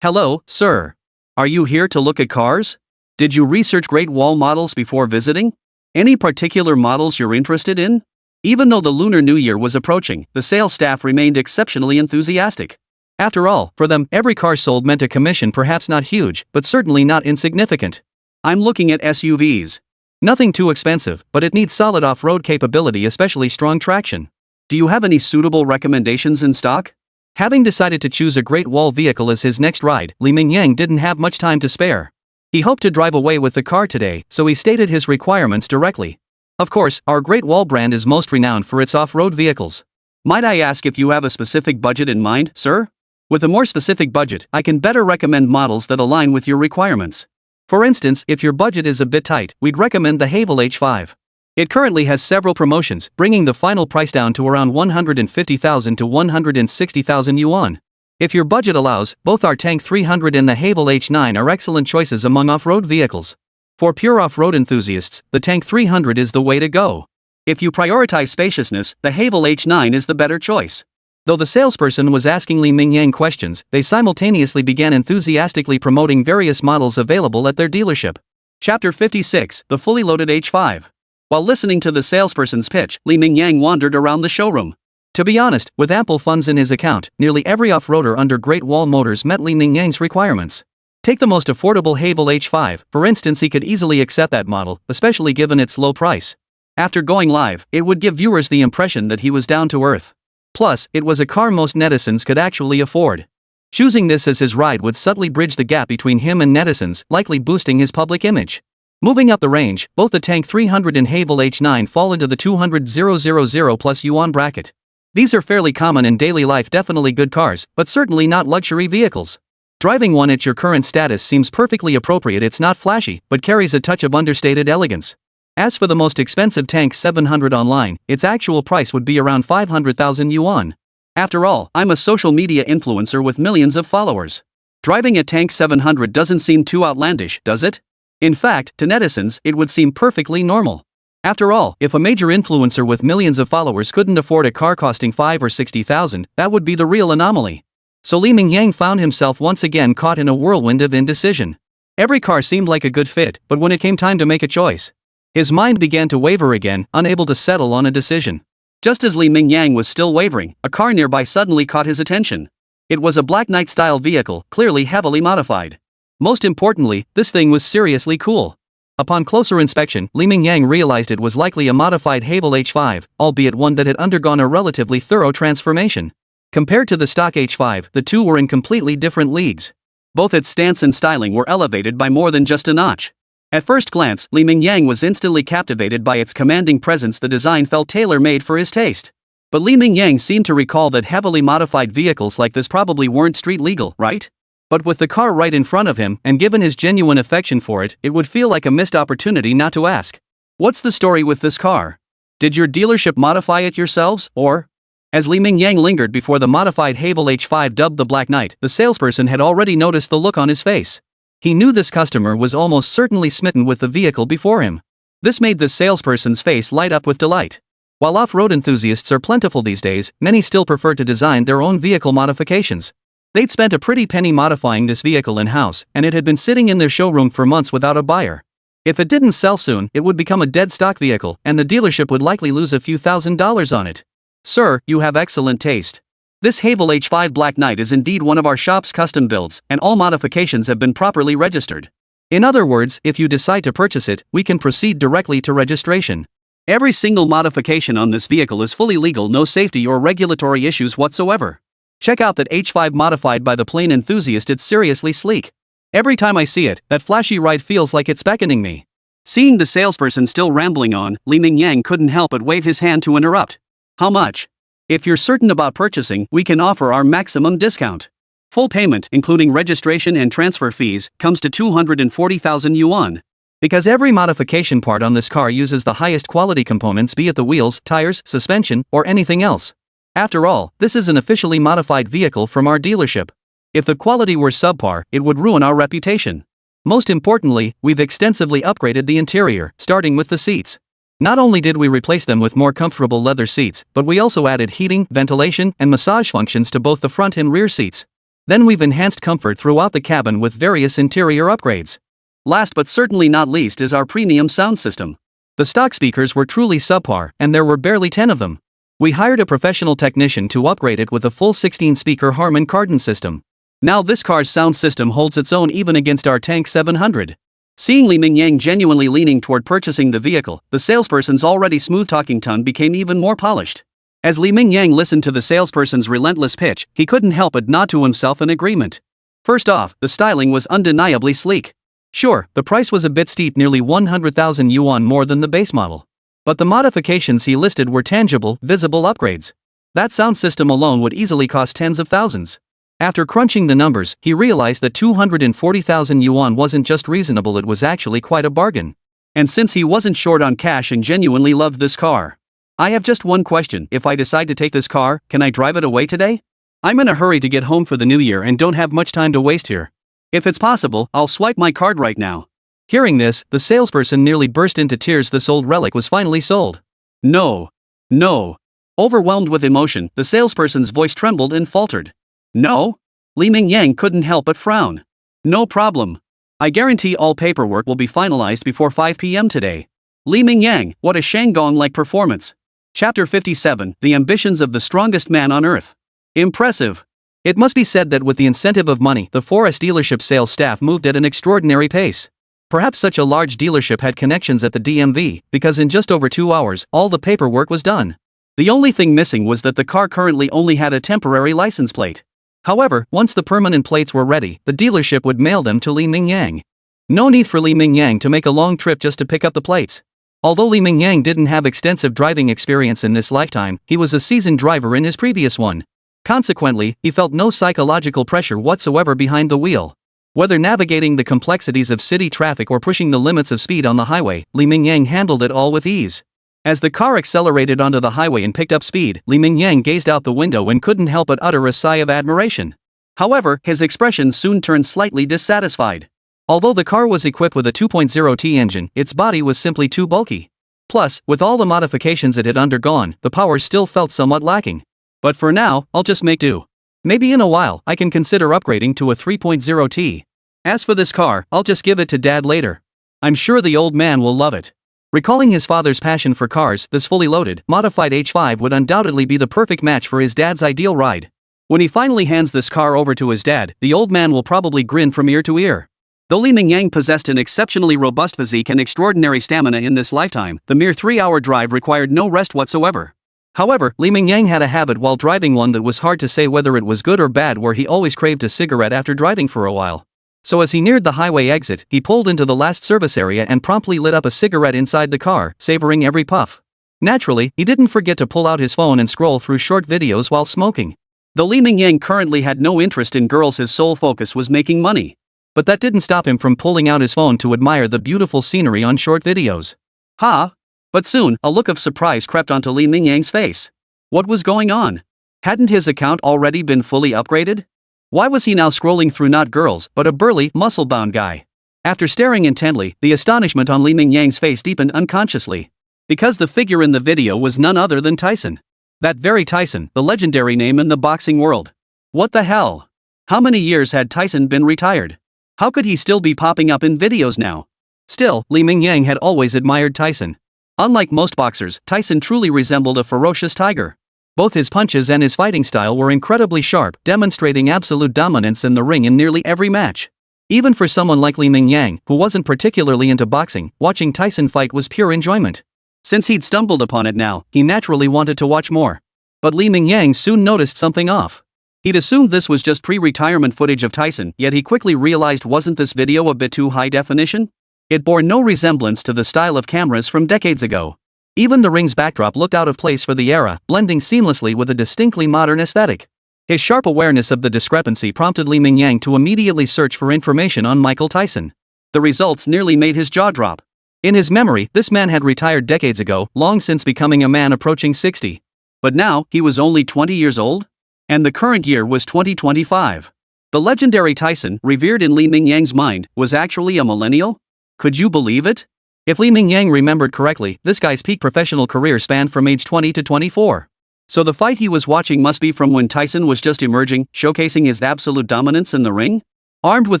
Hello, sir. Are you here to look at cars? Did you research Great Wall models before visiting? Any particular models you're interested in? Even though the Lunar New Year was approaching, the sales staff remained exceptionally enthusiastic. After all, for them, every car sold meant a commission, perhaps not huge, but certainly not insignificant. I'm looking at SUVs. Nothing too expensive, but it needs solid off-road capability, especially strong traction. Do you have any suitable recommendations in stock? Having decided to choose a Great Wall vehicle as his next ride, Li Mingyang didn't have much time to spare. He hoped to drive away with the car today, so he stated his requirements directly. Of course, our Great Wall brand is most renowned for its off-road vehicles. Might I ask if you have a specific budget in mind, sir? With a more specific budget, I can better recommend models that align with your requirements. For instance, if your budget is a bit tight, we'd recommend the Haval H5. It currently has several promotions, bringing the final price down to around 150,000 to 160,000 yuan. If your budget allows, both our Tank 300 and the Haval H9 are excellent choices among off-road vehicles. For pure off-road enthusiasts, the Tank 300 is the way to go. If you prioritize spaciousness, the Haval H9 is the better choice. Though the salesperson was asking Li Mingyang questions, they simultaneously began enthusiastically promoting various models available at their dealership. Chapter 56, The Fully Loaded H5. While listening to the salesperson's pitch, Li Mingyang wandered around the showroom. To be honest, with ample funds in his account, nearly every off-roader under Great Wall Motors met Li Mingyang's requirements. Take the most affordable Haval H5, for instance. He could easily accept that model, especially given its low price. After going live, it would give viewers the impression that he was down to earth. Plus, it was a car most netizens could actually afford. Choosing this as his ride would subtly bridge the gap between him and netizens, likely boosting his public image. Moving up the range, both the Tank 300 and Haval H9 fall into the 200,000 plus yuan bracket. These are fairly common in daily life, definitely good cars, but certainly not luxury vehicles. Driving one at your current status seems perfectly appropriate. It's not flashy, but carries a touch of understated elegance. As for the most expensive Tank 700 online, its actual price would be around 500,000 yuan. After all, I'm a social media influencer with millions of followers. Driving a Tank 700 doesn't seem too outlandish, does it? In fact, to netizens, it would seem perfectly normal. After all, if a major influencer with millions of followers couldn't afford a car costing 5 or 60,000, that would be the real anomaly. So Li Mingyang found himself once again caught in a whirlwind of indecision. Every car seemed like a good fit, but when it came time to make a choice, his mind began to waver again, unable to settle on a decision. Just as Li Mingyang was still wavering, a car nearby suddenly caught his attention. It was a Black Knight-style vehicle, clearly heavily modified. Most importantly, this thing was seriously cool. Upon closer inspection, Li Mingyang realized it was likely a modified Haval H5, albeit one that had undergone a relatively thorough transformation. Compared to the stock H5, the two were in completely different leagues. Both its stance and styling were elevated by more than just a notch. At first glance, Li Mingyang was instantly captivated by its commanding presence. The design felt tailor-made for his taste. But Li Mingyang seemed to recall that heavily modified vehicles like this probably weren't street legal, right? But with the car right in front of him, and given his genuine affection for it, it would feel like a missed opportunity not to ask. What's the story with this car? Did your dealership modify it yourselves, or? As Li Mingyang lingered before the modified Haval H5 dubbed the Black Knight, the salesperson had already noticed the look on his face. He knew this customer was almost certainly smitten with the vehicle before him. This made the salesperson's face light up with delight. While off-road enthusiasts are plentiful these days, many still prefer to design their own vehicle modifications. They'd spent a pretty penny modifying this vehicle in-house, and it had been sitting in their showroom for months without a buyer. If it didn't sell soon, it would become a dead stock vehicle, and the dealership would likely lose a few $1,000s on it. Sir, you have excellent taste. This Haval H5 Black Knight is indeed one of our shop's custom builds, and all modifications have been properly registered. In other words, if you decide to purchase it, we can proceed directly to registration. Every single modification on this vehicle is fully legal, no safety or regulatory issues whatsoever. Check out that H5 modified by the plain enthusiast. It's seriously sleek. Every time I see it, that flashy ride feels like it's beckoning me. Seeing the salesperson still rambling on, Li Mingyang couldn't help but wave his hand to interrupt. How much? If you're certain about purchasing, we can offer our maximum discount. Full payment, including registration and transfer fees, comes to 240,000 yuan. Because every modification part on this car uses the highest quality components, be it the wheels, tires, suspension, or anything else. After all, this is an officially modified vehicle from our dealership. If the quality were subpar, it would ruin our reputation. Most importantly, we've extensively upgraded the interior, starting with the seats. Not only did we replace them with more comfortable leather seats, but we also added heating, ventilation, and massage functions to both the front and rear seats. Then we've enhanced comfort throughout the cabin with various interior upgrades. Last but certainly not least is our premium sound system. The stock speakers were truly subpar, and there were barely 10 of them. We hired a professional technician to upgrade it with a full 16-speaker Harman Kardon system. Now this car's sound system holds its own even against our Tank 700. Seeing Li Mingyang genuinely leaning toward purchasing the vehicle, the salesperson's already smooth-talking tongue became even more polished. As Li Mingyang listened to the salesperson's relentless pitch, he couldn't help but nod to himself in agreement. First off, the styling was undeniably sleek. Sure, the price was a bit steep, nearly 100,000 yuan more than the base model. But the modifications he listed were tangible, visible upgrades. That sound system alone would easily cost tens of thousands. After crunching the numbers, he realized that 240,000 yuan wasn't just reasonable, it was actually quite a bargain. And since he wasn't short on cash and genuinely loved this car. I have just one question: if I decide to take this car, can I drive it away today? I'm in a hurry to get home for the new year and don't have much time to waste here. If it's possible, I'll swipe my card right now. Hearing this, the salesperson nearly burst into tears. This old relic was finally sold. No. No. Overwhelmed with emotion, the salesperson's voice trembled and faltered. No? Li Mingyang couldn't help but frown. No problem. I guarantee all paperwork will be finalized before 5 p.m. today. Li Mingyang, what a Shandong-like performance. Chapter 57, The Ambitions of the Strongest Man on Earth. Impressive. It must be said that with the incentive of money, the Forest dealership sales staff moved at an extraordinary pace. Perhaps such a large dealership had connections at the DMV, because in just over 2 hours, all the paperwork was done. The only thing missing was that the car currently only had a temporary license plate. However, once the permanent plates were ready, the dealership would mail them to Li Mingyang. No need for Li Mingyang to make a long trip just to pick up the plates. Although Li Mingyang didn't have extensive driving experience in this lifetime, he was a seasoned driver in his previous one. Consequently, he felt no psychological pressure whatsoever behind the wheel. Whether navigating the complexities of city traffic or pushing the limits of speed on the highway, Li Mingyang handled it all with ease. As the car accelerated onto the highway and picked up speed, Li Mingyang gazed out the window and couldn't help but utter a sigh of admiration. However, his expression soon turned slightly dissatisfied. Although the car was equipped with a 2.0T engine, its body was simply too bulky. Plus, with all the modifications it had undergone, the power still felt somewhat lacking. But for now, I'll just make do. Maybe in a while, I can consider upgrading to a 3.0T. As for this car, I'll just give it to Dad later. I'm sure the old man will love it. Recalling his father's passion for cars, this fully loaded, modified H5 would undoubtedly be the perfect match for his dad's ideal ride. When he finally hands this car over to his dad, the old man will probably grin from ear to ear. Though Li Mingyang possessed an exceptionally robust physique and extraordinary stamina in this lifetime, the mere 3-hour drive required no rest whatsoever. However, Li Mingyang had a habit while driving, one that was hard to say whether it was good or bad, where he always craved a cigarette after driving for a while. So as he neared the highway exit, he pulled into the last service area and promptly lit up a cigarette inside the car, savoring every puff. Naturally, he didn't forget to pull out his phone and scroll through short videos while smoking. Though Li Mingyang currently had no interest in girls, his sole focus was making money. But that didn't stop him from pulling out his phone to admire the beautiful scenery on short videos. But soon, a look of surprise crept onto Li Mingyang's face. What was going on? Hadn't his account already been fully upgraded? Why was he now scrolling through not girls, but a burly, muscle-bound guy? After staring intently, the astonishment on Li Mingyang's face deepened unconsciously. Because the figure in the video was none other than Tyson. That very Tyson, the legendary name in the boxing world. What the hell? How many years had Tyson been retired? How could he still be popping up in videos now? Still, Li Mingyang had always admired Tyson. Unlike most boxers, Tyson truly resembled a ferocious tiger. Both his punches and his fighting style were incredibly sharp, demonstrating absolute dominance in the ring in nearly every match. Even for someone like Li Mingyang, who wasn't particularly into boxing, watching Tyson fight was pure enjoyment. Since he'd stumbled upon it now, he naturally wanted to watch more. But Li Mingyang soon noticed something off. He'd assumed this was just pre-retirement footage of Tyson, yet he quickly realized, wasn't this video a bit too high definition? It bore no resemblance to the style of cameras from decades ago. Even the ring's backdrop looked out of place for the era, blending seamlessly with a distinctly modern aesthetic. His sharp awareness of the discrepancy prompted Li Mingyang to immediately search for information on Michael Tyson. The results nearly made his jaw drop. In his memory, this man had retired decades ago, long since becoming a man approaching 60. But now, he was only 20 years old? And the current year was 2025. The legendary Tyson, revered in Li Mingyang's mind, was actually a millennial? Could you believe it? If Li Mingyang remembered correctly, this guy's peak professional career spanned from age 20 to 24. So the fight he was watching must be from when Tyson was just emerging, showcasing his absolute dominance in the ring? Armed with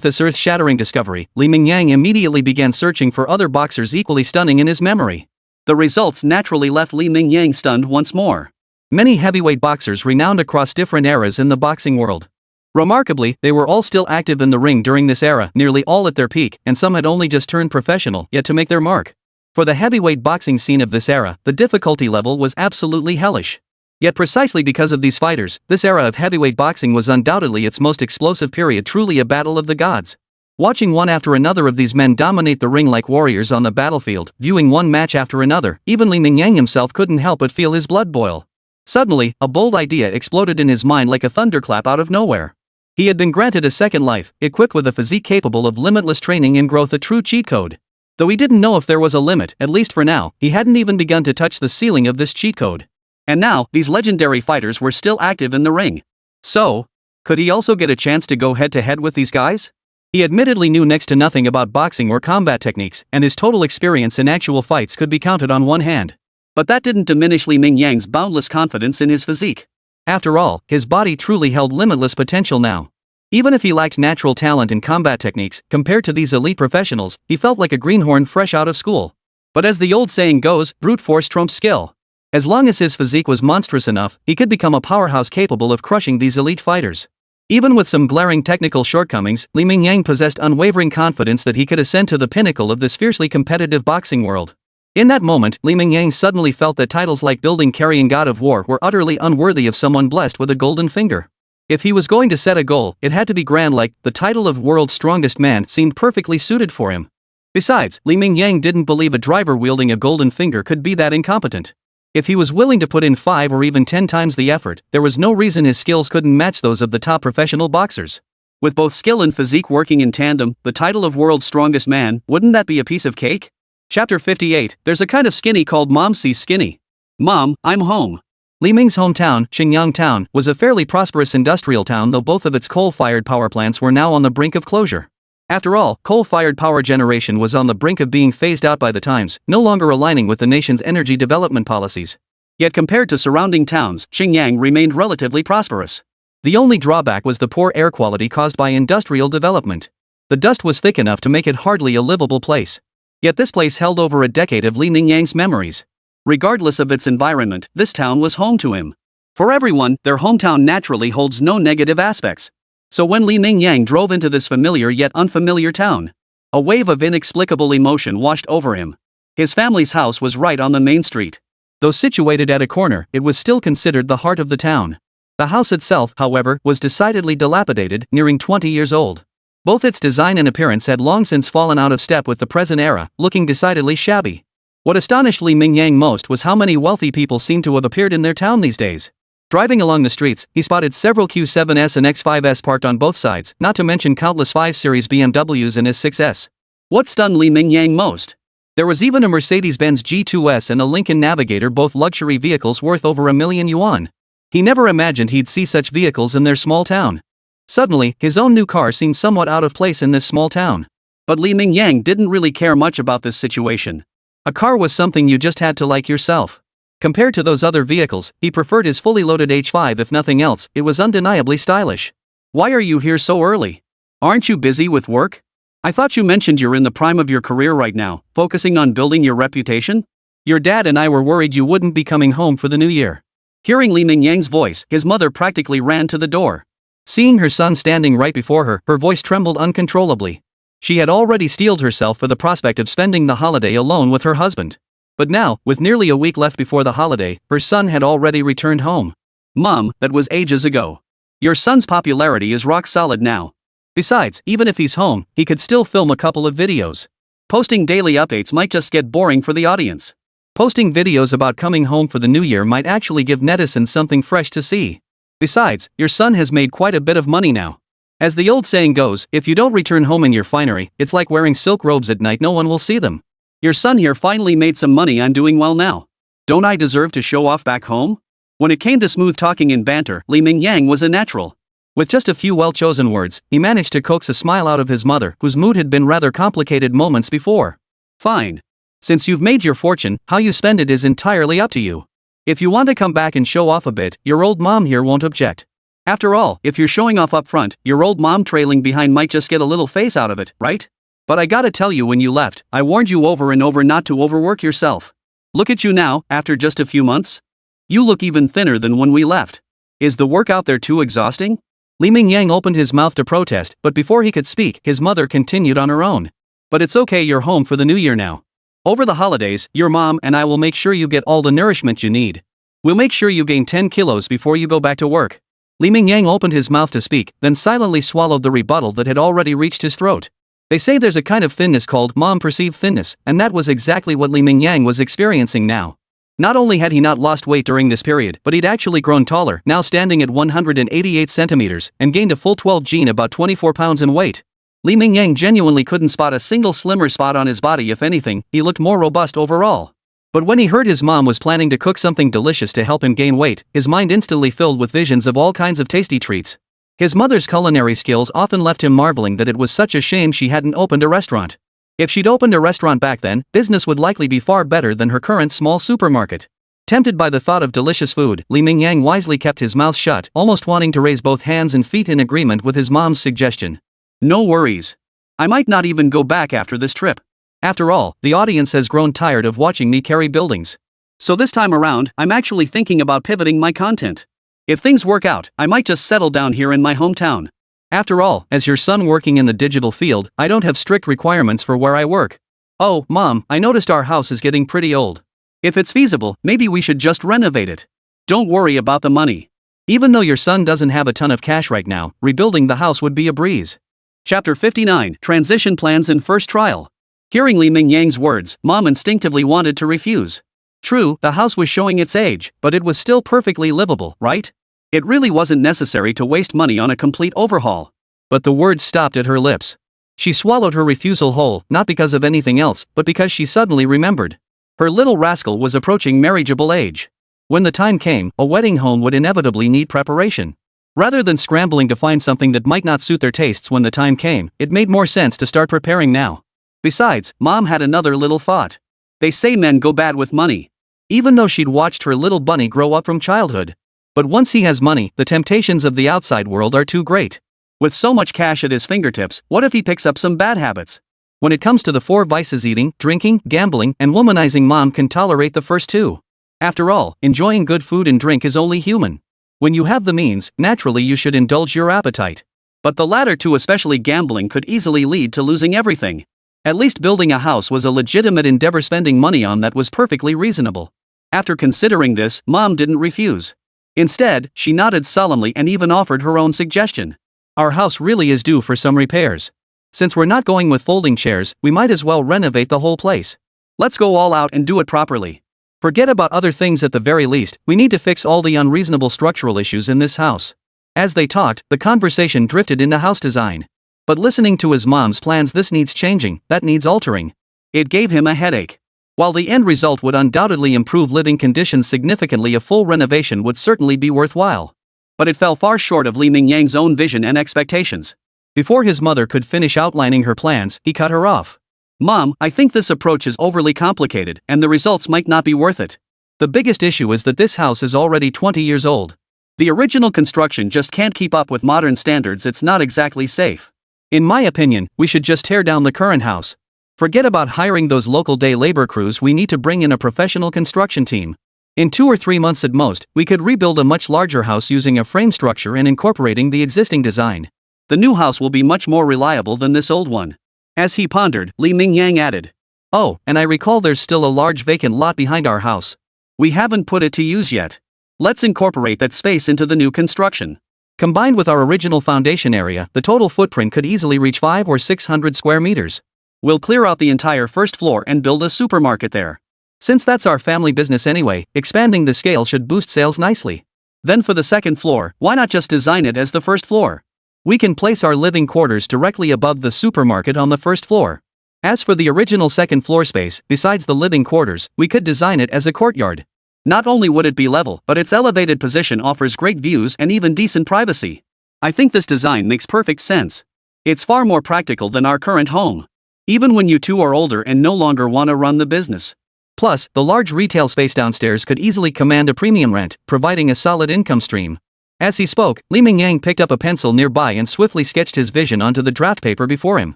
this earth-shattering discovery, Li Mingyang immediately began searching for other boxers equally stunning in his memory. The results naturally left Li Mingyang stunned once more. Many heavyweight boxers renowned across different eras in the boxing world. Remarkably, they were all still active in the ring during this era, nearly all at their peak, and some had only just turned professional, yet to make their mark. For the heavyweight boxing scene of this era, the difficulty level was absolutely hellish. Yet precisely because of these fighters, this era of heavyweight boxing was undoubtedly its most explosive period, truly a battle of the gods. Watching one after another of these men dominate the ring like warriors on the battlefield, viewing one match after another, even Li Mingyang himself couldn't help but feel his blood boil. Suddenly, a bold idea exploded in his mind like a thunderclap out of nowhere. He had been granted a second life, equipped with a physique capable of limitless training and growth, a true cheat code. Though he didn't know if there was a limit, at least for now, he hadn't even begun to touch the ceiling of this cheat code. And now, these legendary fighters were still active in the ring. So, could he also get a chance to go head-to-head with these guys? He admittedly knew next to nothing about boxing or combat techniques, and his total experience in actual fights could be counted on one hand. But that didn't diminish Li Mingyang's boundless confidence in his physique. After all, his body truly held limitless potential now. Even if he lacked natural talent in combat techniques, compared to these elite professionals, he felt like a greenhorn fresh out of school. But as the old saying goes, brute force trumps skill. As long as his physique was monstrous enough, he could become a powerhouse capable of crushing these elite fighters. Even with some glaring technical shortcomings, Li Mingyang possessed unwavering confidence that he could ascend to the pinnacle of this fiercely competitive boxing world. In that moment, Li Mingyang suddenly felt that titles like building carrying god of war were utterly unworthy of someone blessed with a golden finger. If he was going to set a goal, it had to be grand, like the title of world's strongest man seemed perfectly suited for him. Besides, Li Mingyang didn't believe a driver wielding a golden finger could be that incompetent. If he was willing to put in 5 or even 10 times the effort, there was no reason his skills couldn't match those of the top professional boxers. With both skill and physique working in tandem, the title of world's strongest man, wouldn't that be a piece of cake? Chapter 58, there's a kind of skinny called Mom Sees Skinny. Mom, I'm home. Li Ming's hometown, Xingyang Town, was a fairly prosperous industrial town, though both of its coal-fired power plants were now on the brink of closure. After all, coal-fired power generation was on the brink of being phased out by the times, no longer aligning with the nation's energy development policies. Yet compared to surrounding towns, Xingyang remained relatively prosperous. The only drawback was the poor air quality caused by industrial development. The dust was thick enough to make it hardly a livable place. Yet this place held over a decade of Li Mingyang's memories. Regardless of its environment, this town was home to him. For everyone, their hometown naturally holds no negative aspects. So when Li Mingyang drove into this familiar yet unfamiliar town, a wave of inexplicable emotion washed over him. His family's house was right on the main street. Though situated at a corner, it was still considered the heart of the town. The house itself, however, was decidedly dilapidated, nearing 20 years old. Both its design and appearance had long since fallen out of step with the present era, looking decidedly shabby. What astonished Li Mingyang most was how many wealthy people seemed to have appeared in their town these days. Driving along the streets, he spotted several Q7s and X5s parked on both sides, not to mention countless 5 Series BMWs and S6s. What stunned Li Mingyang most? There was even a Mercedes-Benz G2S and a Lincoln Navigator, both luxury vehicles worth over $1 million yuan. He never imagined he'd see such vehicles in their small town. Suddenly, his own new car seemed somewhat out of place in this small town. But Li Mingyang didn't really care much about this situation. A car was something you just had to like yourself. Compared to those other vehicles, he preferred his fully loaded H5. If nothing else, it was undeniably stylish. Why are you here so early? Aren't you busy with work? I thought you mentioned you're in the prime of your career right now, focusing on building your reputation? Your dad and I were worried you wouldn't be coming home for the new year. Hearing Li Mingyang's voice, his mother practically ran to the door. Seeing her son standing right before her, her voice trembled uncontrollably. She had already steeled herself for the prospect of spending the holiday alone with her husband. But now, with nearly a week left before the holiday, her son had already returned home. Mom, that was ages ago. Your son's popularity is rock solid now. Besides, even if he's home, he could still film a couple of videos. Posting daily updates might just get boring for the audience. Posting videos about coming home for the new year might actually give netizens something fresh to see. Besides, your son has made quite a bit of money now. As the old saying goes, if you don't return home in your finery, it's like wearing silk robes at night, no one will see them. Your son here finally made some money, I'm doing well now. Don't I deserve to show off back home? When it came to smooth talking and banter, Mingyang was a natural. With just a few well-chosen words, he managed to coax a smile out of his mother, whose mood had been rather complicated moments before. Fine. Since you've made your fortune, how you spend it is entirely up to you. If you want to come back and show off a bit, your old mom here won't object. After all, if you're showing off up front, your old mom trailing behind might just get a little face out of it, right? But I gotta tell you, when you left, I warned you over and over not to overwork yourself. Look at you now, after just a few months. You look even thinner than when we left. Is the work out there too exhausting? Mingyang opened his mouth to protest, but before he could speak, his mother continued on her own. But it's okay, you're home for the new year now. Over the holidays, your mom and I will make sure you get all the nourishment you need. We'll make sure you gain 10 kilos before you go back to work. Mingyang opened his mouth to speak, then silently swallowed the rebuttal that had already reached his throat. They say there's a kind of thinness called mom-perceived thinness, and that was exactly what Mingyang was experiencing now. Not only had he not lost weight during this period, but he'd actually grown taller, now standing at 188 centimeters, and gained a full 12 gene, about 24 pounds in weight. Mingyang genuinely couldn't spot a single slimmer spot on his body. If anything, he looked more robust overall. But when he heard his mom was planning to cook something delicious to help him gain weight, his mind instantly filled with visions of all kinds of tasty treats. His mother's culinary skills often left him marveling that it was such a shame she hadn't opened a restaurant. If she'd opened a restaurant back then, business would likely be far better than her current small supermarket. Tempted by the thought of delicious food, Mingyang wisely kept his mouth shut, almost wanting to raise both hands and feet in agreement with his mom's suggestion. No worries. I might not even go back after this trip. After all, the audience has grown tired of watching me carry buildings. So this time around, I'm actually thinking about pivoting my content. If things work out, I might just settle down here in my hometown. After all, as your son working in the digital field, I don't have strict requirements for where I work. Oh, Mom, I noticed our house is getting pretty old. If it's feasible, maybe we should just renovate it. Don't worry about the money. Even though your son doesn't have a ton of cash right now, rebuilding the house would be a breeze. Chapter 59, Transition Plans and First Trial. Hearing Mingyang's words, Mom instinctively wanted to refuse. True, the house was showing its age, but it was still perfectly livable, right? It really wasn't necessary to waste money on a complete overhaul. But the words stopped at her lips. She swallowed her refusal whole, not because of anything else, but because she suddenly remembered. Her little rascal was approaching marriageable age. When the time came, a wedding home would inevitably need preparation. Rather than scrambling to find something that might not suit their tastes when the time came, it made more sense to start preparing now. Besides, Mom had another little thought. They say men go bad with money. Even though she'd watched her little bunny grow up from childhood. But once he has money, the temptations of the outside world are too great. With so much cash at his fingertips, what if he picks up some bad habits? When it comes to the four vices, eating, drinking, gambling, and womanizing, Mom can tolerate the first two. After all, enjoying good food and drink is only human. When you have the means, naturally you should indulge your appetite. But the latter two, especially gambling, could easily lead to losing everything. At least building a house was a legitimate endeavor spending money on that was perfectly reasonable. After considering this, Mom didn't refuse. Instead, she nodded solemnly and even offered her own suggestion. Our house really is due for some repairs. Since we're not going with folding chairs, we might as well renovate the whole place. Let's go all out and do it properly. Forget about other things. At the very least, we need to fix all the unreasonable structural issues in this house. As they talked, the conversation drifted into house design. But listening to his mom's plans, this needs changing, that needs altering. It gave him a headache. While the end result would undoubtedly improve living conditions significantly, a full renovation would certainly be worthwhile. But it fell far short of Mingyang's own vision and expectations. Before his mother could finish outlining her plans, he cut her off. Mom, I think this approach is overly complicated, and the results might not be worth it. The biggest issue is that this house is already 20 years old. The original construction just can't keep up with modern standards. It's not exactly safe. In my opinion, we should just tear down the current house. Forget about hiring those local day labor crews. We need to bring in a professional construction team. In 2 or 3 months at most, we could rebuild a much larger house using a frame structure and incorporating the existing design. The new house will be much more reliable than this old one. As he pondered, Mingyang added, "Oh, and I recall there's still a large vacant lot behind our house. We haven't put it to use yet. Let's incorporate that space into the new construction." Combined with our original foundation area, the total footprint could easily reach 500 or 600 square meters. We'll clear out the entire first floor and build a supermarket there. Since that's our family business anyway, expanding the scale should boost sales nicely. Then for the second floor, why not just design it as the first floor? We can place our living quarters directly above the supermarket on the first floor. As for the original second floor space, besides the living quarters, we could design it as a courtyard. Not only would it be level, but its elevated position offers great views and even decent privacy. I think this design makes perfect sense. It's far more practical than our current home. Even when you two are older and no longer want to run the business. Plus, the large retail space downstairs could easily command a premium rent, providing a solid income stream. As he spoke, Mingyang picked up a pencil nearby and swiftly sketched his vision onto the draft paper before him.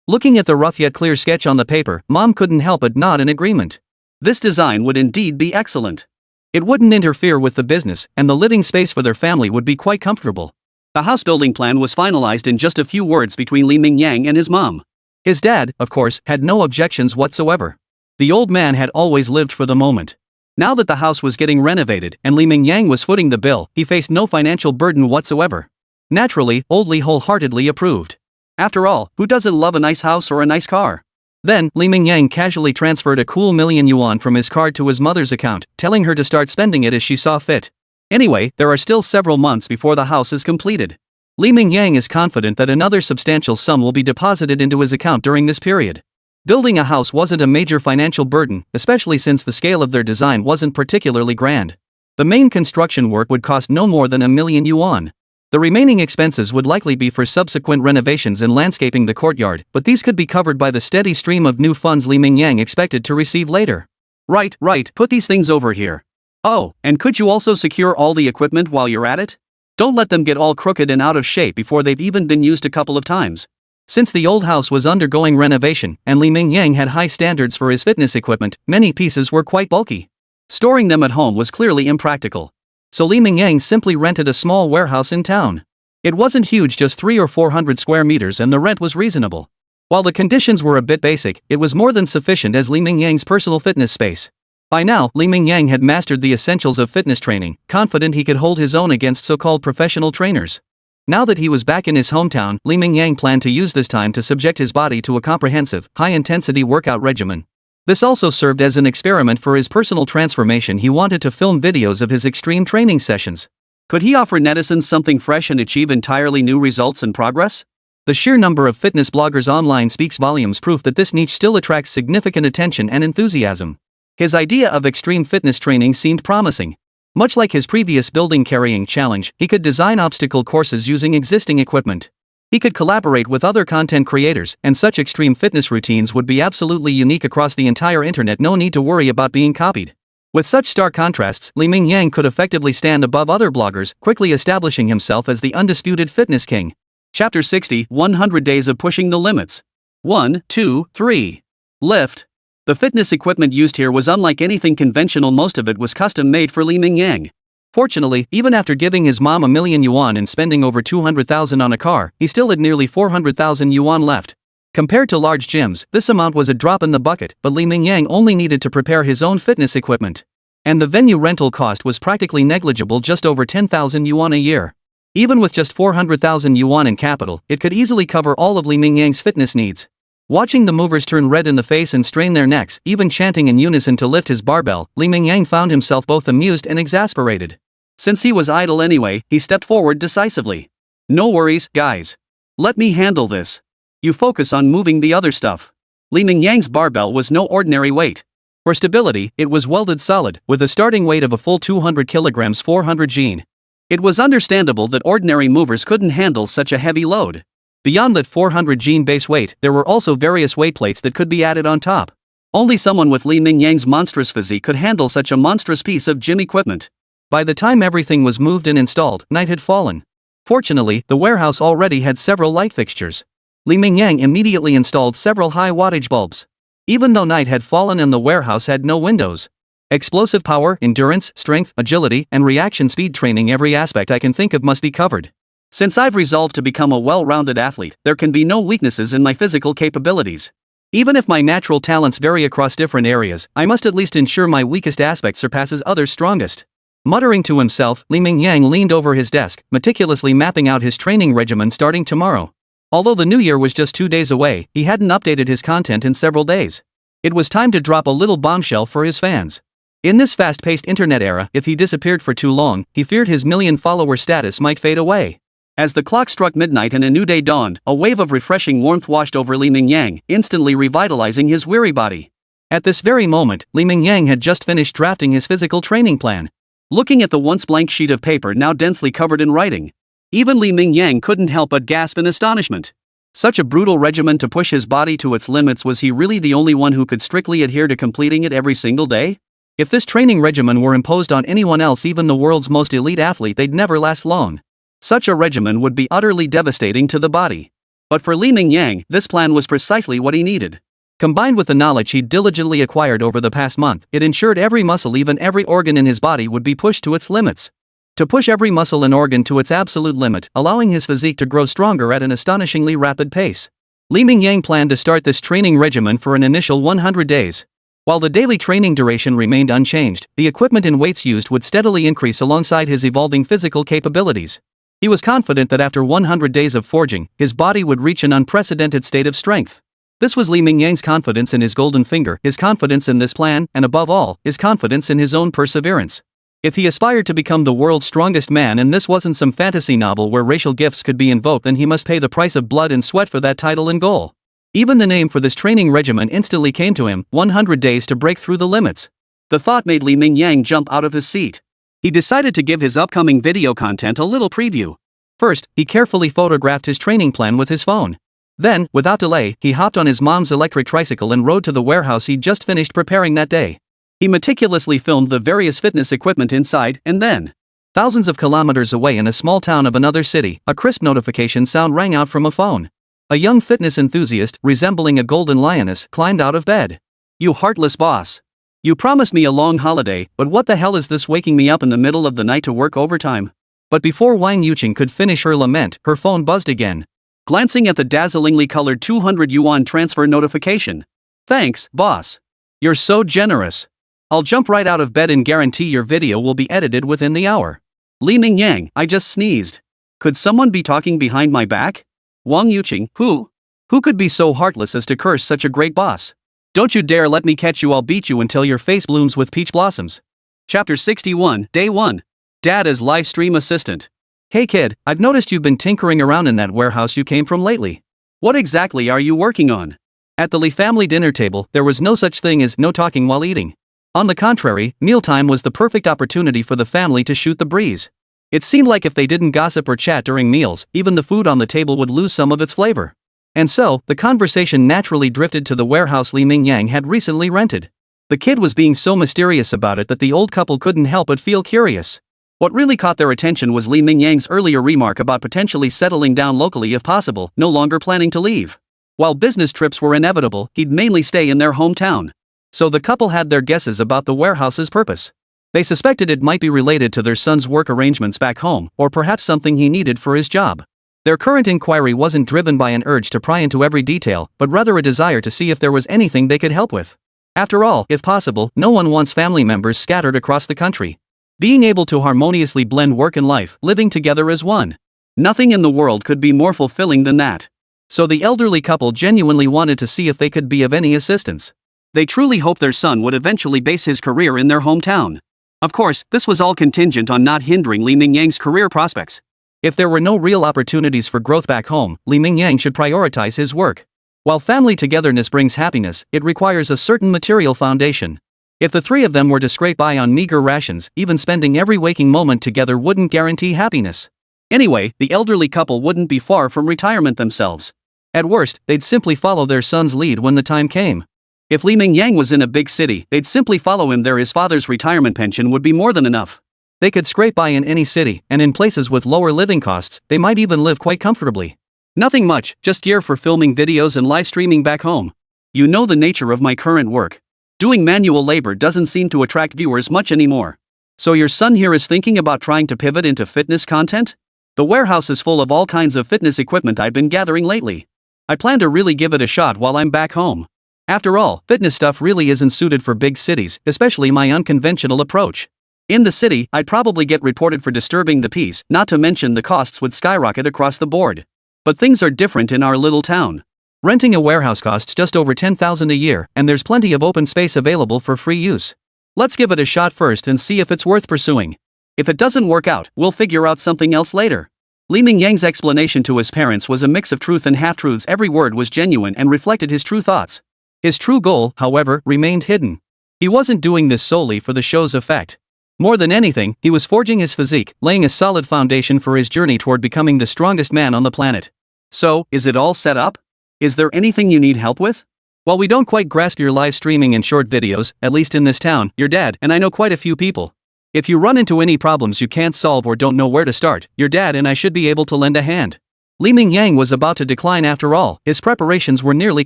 Looking at the rough yet clear sketch on the paper, Mom couldn't help but nod in agreement. This design would indeed be excellent. It wouldn't interfere with the business, and the living space for their family would be quite comfortable. The house building plan was finalized in just a few words between Mingyang and his mom. His dad, of course, had no objections whatsoever. The old man had always lived for the moment. Now that the house was getting renovated and Mingyang was footing the bill, he faced no financial burden whatsoever. Naturally, Old Li wholeheartedly approved. After all, who doesn't love a nice house or a nice car? Then, Mingyang casually transferred a cool $1,000,000 from his card to his mother's account, telling her to start spending it as she saw fit. Anyway, there are still several months before the house is completed. Mingyang is confident that another substantial sum will be deposited into his account during this period. Building a house wasn't a major financial burden, especially since the scale of their design wasn't particularly grand. The main construction work would cost no more than $1,000,000 yuan. The remaining expenses would likely be for subsequent renovations and landscaping the courtyard, but these could be covered by the steady stream of new funds Mingyang expected to receive later. Right, put these things over here. Oh, and could you also secure all the equipment while you're at it? Don't let them get all crooked and out of shape before they've even been used a couple of times. Since the old house was undergoing renovation and Mingyang had high standards for his fitness equipment, many pieces were quite bulky. Storing them at home was clearly impractical. So Mingyang simply rented a small warehouse in town. It wasn't huge, just 300 or 400 square meters, and the rent was reasonable. While the conditions were a bit basic, it was more than sufficient as Mingyang's personal fitness space. By now, Mingyang had mastered the essentials of fitness training, confident he could hold his own against so-called professional trainers. Now that he was back in his hometown, Mingyang planned to use this time to subject his body to a comprehensive, high-intensity workout regimen. This also served as an experiment for his personal transformation. He wanted to film videos of his extreme training sessions. Could he offer netizens something fresh and achieve entirely new results and progress? The sheer number of fitness bloggers online speaks volumes, proof that this niche still attracts significant attention and enthusiasm. His idea of extreme fitness training seemed promising. Much like his previous building carrying challenge, he could design obstacle courses using existing equipment. He could collaborate with other content creators, and such extreme fitness routines would be absolutely unique across the entire internet. No need to worry about being copied. With such stark contrasts, Mingyang could effectively stand above other bloggers, quickly establishing himself as the undisputed fitness king. Chapter 60, 100 Days of Pushing the Limits. 1, 2, 3. Lift. The fitness equipment used here was unlike anything conventional. Most of it was custom-made for Mingyang. Fortunately, even after giving his mom $1,000,000 and spending over 200,000 on a car, he still had nearly 400,000 yuan left. Compared to large gyms, this amount was a drop in the bucket, but Mingyang only needed to prepare his own fitness equipment. And the venue rental cost was practically negligible, just over 10,000 yuan a year. Even with just 400,000 yuan in capital, it could easily cover all of Mingyang's fitness needs. Watching the movers turn red in the face and strain their necks, even chanting in unison to lift his barbell, Mingyang found himself both amused and exasperated. Since he was idle anyway, he stepped forward decisively. No worries, guys. Let me handle this. You focus on moving the other stuff. Mingyang's barbell was no ordinary weight. For stability, it was welded solid, with a starting weight of a full 200 kilograms 400 gene. It was understandable that ordinary movers couldn't handle such a heavy load. Beyond that 400 gene base weight, there were also various weight plates that could be added on top. Only someone with Mingyang's monstrous physique could handle such a monstrous piece of gym equipment. By the time everything was moved and installed, night had fallen. Fortunately, the warehouse already had several light fixtures. Mingyang immediately installed several high wattage bulbs. Even though night had fallen and the warehouse had no windows. Explosive power, endurance, strength, agility, and reaction speed training, every aspect I can think of must be covered. Since I've resolved to become a well-rounded athlete, there can be no weaknesses in my physical capabilities. Even if my natural talents vary across different areas, I must at least ensure my weakest aspect surpasses others' strongest. Muttering to himself, Mingyang leaned over his desk, meticulously mapping out his training regimen starting tomorrow. Although the new year was just 2 days away, he hadn't updated his content in several days. It was time to drop a little bombshell for his fans. In this fast-paced internet era, if he disappeared for too long, he feared his million-follower status might fade away. As the clock struck midnight and a new day dawned, a wave of refreshing warmth washed over Li Mingyang, instantly revitalizing his weary body. At this very moment, Li Mingyang had just finished drafting his physical training plan. Looking at the once blank sheet of paper now densely covered in writing, even Li Mingyang couldn't help but gasp in astonishment. Such a brutal regimen to push his body to its limits, was he really the only one who could strictly adhere to completing it every single day? If this training regimen were imposed on anyone else, even the world's most elite athlete, they'd never last long. Such a regimen would be utterly devastating to the body. But for Li Mingyang, this plan was precisely what he needed. Combined with the knowledge he'd diligently acquired over the past month, it ensured every muscle, even every organ in his body, would be pushed to its limits. To push every muscle and organ to its absolute limit, allowing his physique to grow stronger at an astonishingly rapid pace. Li Mingyang planned to start this training regimen for an initial 100 days. While the daily training duration remained unchanged, the equipment and weights used would steadily increase alongside his evolving physical capabilities. He was confident that after 100 days of forging, his body would reach an unprecedented state of strength. This was Li Mingyang's confidence in his golden finger, his confidence in this plan, and above all, his confidence in his own perseverance. If he aspired to become the world's strongest man, and this wasn't some fantasy novel where racial gifts could be invoked, then he must pay the price of blood and sweat for that title and goal. Even the name for this training regimen instantly came to him: 100 days to break through the limits. The thought made Li Mingyang jump out of his seat. He decided to give his upcoming video content a little preview. First, he carefully photographed his training plan with his phone. Then, without delay, he hopped on his mom's electric tricycle and rode to the warehouse he'd just finished preparing that day. He meticulously filmed the various fitness equipment inside, and then, thousands of kilometers away in a small town of another city, a crisp notification sound rang out from a phone. A young fitness enthusiast, resembling a golden lioness, climbed out of bed. "You heartless boss. You promised me a long holiday, but what the hell is this, waking me up in the middle of the night to work overtime?" But before Wang Yuqing could finish her lament, her phone buzzed again. Glancing at the dazzlingly colored 200 yuan transfer notification. "Thanks, boss. You're so generous. I'll jump right out of bed and guarantee your video will be edited within the hour." Li Mingyang, I just sneezed. Could someone be talking behind my back? Wang Yuqing, who? Who could be so heartless as to curse such a great boss? Don't you dare let me catch you, I'll beat you until your face blooms with peach blossoms. Chapter 61, Day 1. Dad as live stream assistant. Hey kid, I've noticed you've been tinkering around in that warehouse you came from lately. What exactly are you working on? At the Li family dinner table, there was no such thing as no talking while eating. On the contrary, mealtime was the perfect opportunity for the family to shoot the breeze. It seemed like if they didn't gossip or chat during meals, even the food on the table would lose some of its flavor. And so, the conversation naturally drifted to the warehouse Li Mingyang had recently rented. The kid was being so mysterious about it that the old couple couldn't help but feel curious. What really caught their attention was Li Mingyang's earlier remark about potentially settling down locally if possible, no longer planning to leave. While business trips were inevitable, he'd mainly stay in their hometown. So the couple had their guesses about the warehouse's purpose. They suspected it might be related to their son's work arrangements back home, or perhaps something he needed for his job. Their current inquiry wasn't driven by an urge to pry into every detail, but rather a desire to see if there was anything they could help with. After all, if possible, no one wants family members scattered across the country. Being able to harmoniously blend work and life, living together as one. Nothing in the world could be more fulfilling than that. So the elderly couple genuinely wanted to see if they could be of any assistance. They truly hoped their son would eventually base his career in their hometown. Of course, this was all contingent on not hindering Li Mingyang's career prospects. If there were no real opportunities for growth back home, Li Mingyang should prioritize his work. While family togetherness brings happiness, it requires a certain material foundation. If the three of them were to scrape by on meager rations, even spending every waking moment together wouldn't guarantee happiness. Anyway, the elderly couple wouldn't be far from retirement themselves. At worst, they'd simply follow their son's lead when the time came. If Li Mingyang was in a big city, they'd simply follow him there. His father's retirement pension would be more than enough. They could scrape by in any city, and in places with lower living costs, they might even live quite comfortably. Nothing much, just gear for filming videos and live streaming back home. You know the nature of my current work. Doing manual labor doesn't seem to attract viewers much anymore. So your son here is thinking about trying to pivot into fitness content? The warehouse is full of all kinds of fitness equipment I've been gathering lately. I plan to really give it a shot while I'm back home. After all, fitness stuff really isn't suited for big cities, especially my unconventional approach. In the city, I'd probably get reported for disturbing the peace, not to mention the costs would skyrocket across the board. But things are different in our little town. Renting a warehouse costs just over 10,000 a year, and there's plenty of open space available for free use. Let's give it a shot first and see if it's worth pursuing. If it doesn't work out, we'll figure out something else later. Li Mingyang's explanation to his parents was a mix of truth and half-truths. Every word was genuine and reflected his true thoughts. His true goal, however, remained hidden. He wasn't doing this solely for the show's effect. More than anything, he was forging his physique, laying a solid foundation for his journey toward becoming the strongest man on the planet. So, is it all set up? Is there anything you need help with? While we don't quite grasp your live streaming and short videos, at least in this town, your dad and I know quite a few people. If you run into any problems you can't solve or don't know where to start, your dad and I should be able to lend a hand. Li Mingyang was about to decline after all. His preparations were nearly